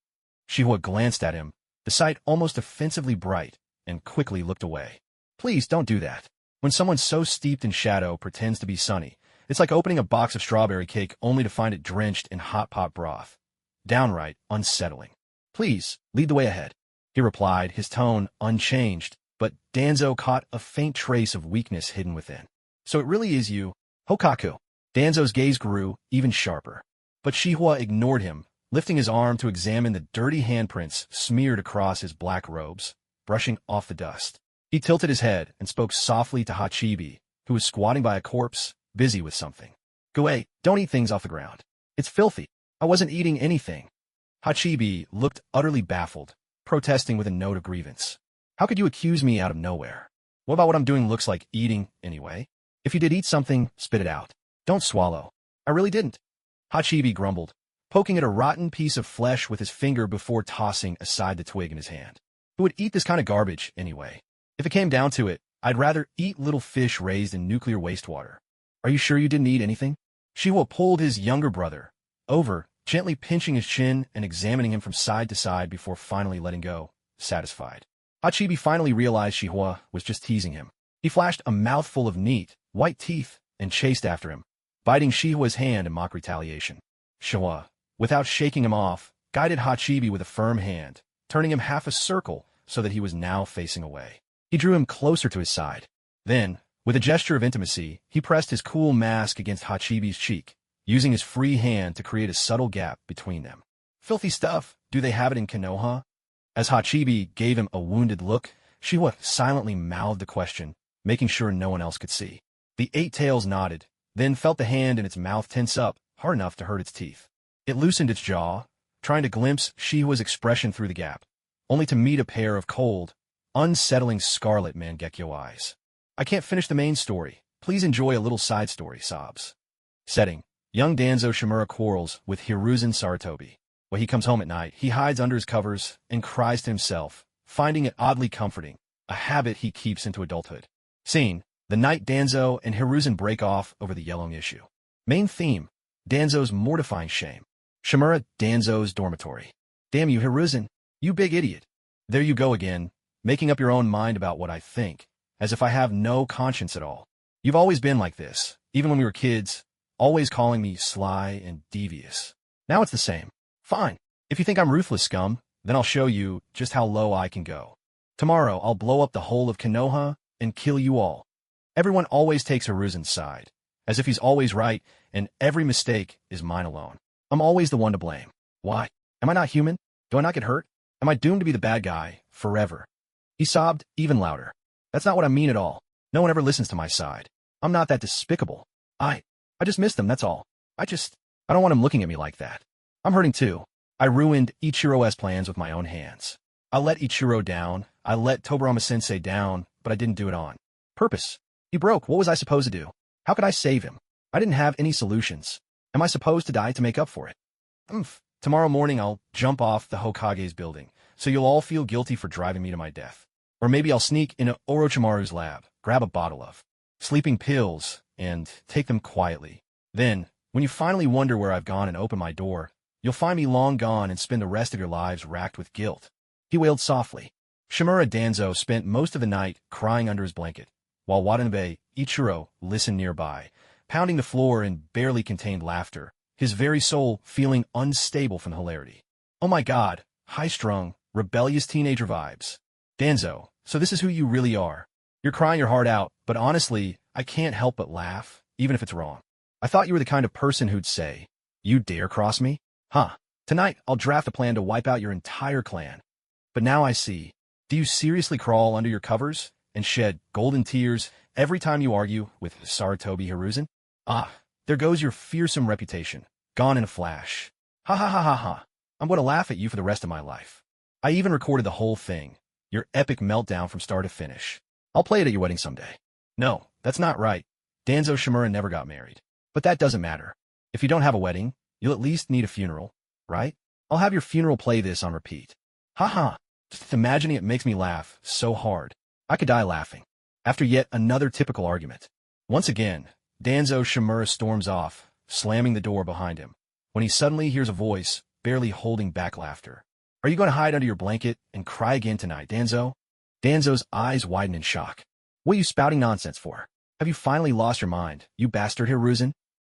Shihua glanced at him, the sight almost offensively bright, and quickly looked away. Please don't do that. When someone so steeped in shadow pretends to be sunny, it's like opening a box of strawberry cake only to find it drenched in hot pot broth. Downright unsettling. Please, lead the way ahead, he replied, his tone unchanged, but Danzo caught a faint trace of weakness hidden within. So it really is you, Hokaku. Danzo's gaze grew even sharper. But Shihua ignored him, lifting his arm to examine the dirty handprints smeared across his black robes, brushing off the dust. He tilted his head and spoke softly to Hachibi, who was squatting by a corpse, busy with something. Go away, don't eat things off the ground. It's filthy. I wasn't eating anything. Hachibi looked utterly baffled, protesting with a note of grievance. How could you accuse me out of nowhere? What about what I'm doing looks like eating, anyway? If you did eat something, spit it out. Don't swallow. I really didn't. Hachibi grumbled, poking at a rotten piece of flesh with his finger before tossing aside the twig in his hand. Who would eat this kind of garbage, anyway? If it came down to it, I'd rather eat little fish raised in nuclear wastewater. Are you sure you didn't eat anything? Shihua pulled his younger brother over, gently pinching his chin and examining him from side to side before finally letting go, satisfied. Hachibi finally realized Shihua was just teasing him. He flashed a mouthful of neat, white teeth and chased after him, biting Shihua's hand in mock retaliation. Shihua, without shaking him off, guided Hachibi with a firm hand, turning him half a circle so that he was now facing away. He drew him closer to his side. Then, with a gesture of intimacy, he pressed his cool mask against Hachibi's cheek, using his free hand to create a subtle gap between them. Filthy stuff. Do they have it in Konoha? As Hachibi gave him a wounded look, Shihua silently mouthed the question, making sure no one else could see. The eight tails nodded, then felt the hand in its mouth tense up, hard enough to hurt its teeth. It loosened its jaw, trying to glimpse Shihua's expression through the gap, only to meet a pair of cold, unsettling scarlet Mangekyo eyes. I can't finish the main story. Please enjoy a little side story, sobs. Setting. Young Danzo Shimura quarrels with Hiruzen Sarutobi. When he comes home at night, he hides under his covers and cries to himself, finding it oddly comforting, a habit he keeps into adulthood. Scene. The night Danzo and Hiruzen break off over the yellowing issue. Main theme. Danzo's mortifying shame. Shimura Danzo's dormitory. Damn you, Hiruzen. You big idiot. There you go again, making up your own mind about what I think, as if I have no conscience at all. You've always been like this, even when we were kids, always calling me sly and devious. Now it's the same. Fine. If you think I'm ruthless, scum, then I'll show you just how low I can go. Tomorrow I'll blow up the whole of Konoha and kill you all. Everyone always takes Hiruzen's side, as if he's always right, and every mistake is mine alone. I'm always the one to blame. Why? Am I not human? Do I not get hurt? Am I doomed to be the bad guy, forever? He sobbed even louder. That's not what I mean at all. No one ever listens to my side. I'm not that despicable. I just miss them, that's all. I don't want him looking at me like that. I'm hurting too. I ruined Ichiro's plans with my own hands. I let Ichiro down. I let Tobirama-sensei down, but I didn't do it on purpose. He broke. What was I supposed to do? How could I save him? I didn't have any solutions. Am I supposed to die to make up for it? Tomorrow morning I'll jump off the Hokage's building, so you'll all feel guilty for driving me to my death. Or maybe I'll sneak into Orochimaru's lab, grab a bottle of sleeping pills, and take them quietly. Then, when you finally wonder where I've gone and open my door, you'll find me long gone and spend the rest of your lives racked with guilt. He wailed softly. Shimura Danzo spent most of the night crying under his blanket, while Watanabe Ichiro listened nearby, pounding the floor in barely contained laughter, his very soul feeling unstable from hilarity. Oh my god, high-strung, rebellious teenager vibes. Danzo, so this is who you really are. You're crying your heart out, but honestly, I can't help but laugh, even if it's wrong. I thought you were the kind of person who'd say, "You dare cross me? Huh. Tonight, I'll draft a plan to wipe out your entire clan." But now I see. Do you seriously crawl under your covers and shed golden tears every time you argue with Sarutobi Hiruzen? There goes your fearsome reputation, gone in a flash. Ha ha ha ha ha. I'm going to laugh at you for the rest of my life. I even recorded the whole thing, your epic meltdown from start to finish. I'll play it at your wedding someday. No, that's not right. Danzo Shimura never got married. But that doesn't matter. If you don't have a wedding, you'll at least need a funeral, right? I'll have your funeral play this on repeat. Ha ha. Just imagining it makes me laugh so hard. I could die laughing. After yet another typical argument. Once again, Danzo Shimura storms off, slamming the door behind him, when he suddenly hears a voice, barely holding back laughter. Are you going to hide under your blanket and cry again tonight, Danzo? Danzo's eyes widen in shock. What are you spouting nonsense for? Have you finally lost your mind, you bastard Hiruzen?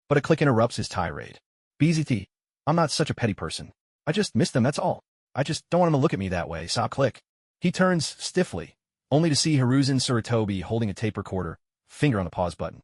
But a click interrupts his tirade. BZT, I'm not such a petty person. I just miss them, that's all. I just don't want him to look at me that way, so I'll click. He turns stiffly, only to see Hiruzen Sarutobi holding a tape recorder, finger on the pause button.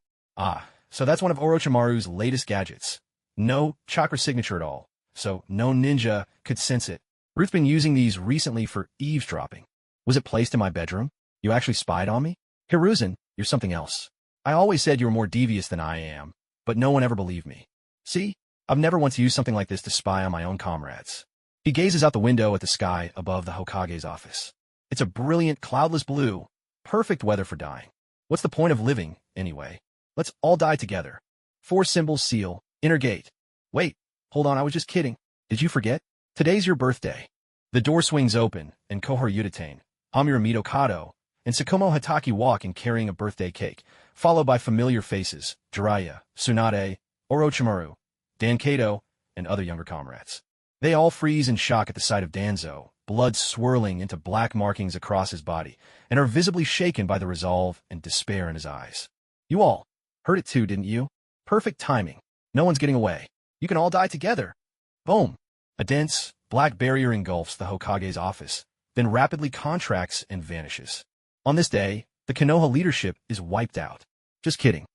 So that's one of Orochimaru's latest gadgets. No chakra signature at all, so no ninja could sense it. Ruth's been using these recently for eavesdropping. Was it placed in my bedroom? You actually spied on me? Hiruzen, you're something else. I always said you were more devious than I am, but no one ever believed me. See? I've never once used something like this to spy on my own comrades. He gazes out the window at the sky above the Hokage's office. It's a brilliant, cloudless blue. Perfect weather for dying. What's the point of living, anyway? Let's all die together. 4 symbols seal, inner gate. Wait, hold on, I was just kidding. Did you forget? Today's your birthday. The door swings open, and Kohor Yutane, Amira Mitokado, and Tsukumo Hataki walk in carrying a birthday cake, followed by familiar faces, Jiraiya, Tsunade, Orochimaru, Dan Kato, and other younger comrades. They all freeze in shock at the sight of Danzo, blood swirling into black markings across his body, and are visibly shaken by the resolve and despair in his eyes. You all heard it too, didn't you? Perfect timing. No one's getting away. You can all die together. Boom. A dense, black barrier engulfs the Hokage's office, then rapidly contracts and vanishes. On this day, the Konoha leadership is wiped out. Just kidding.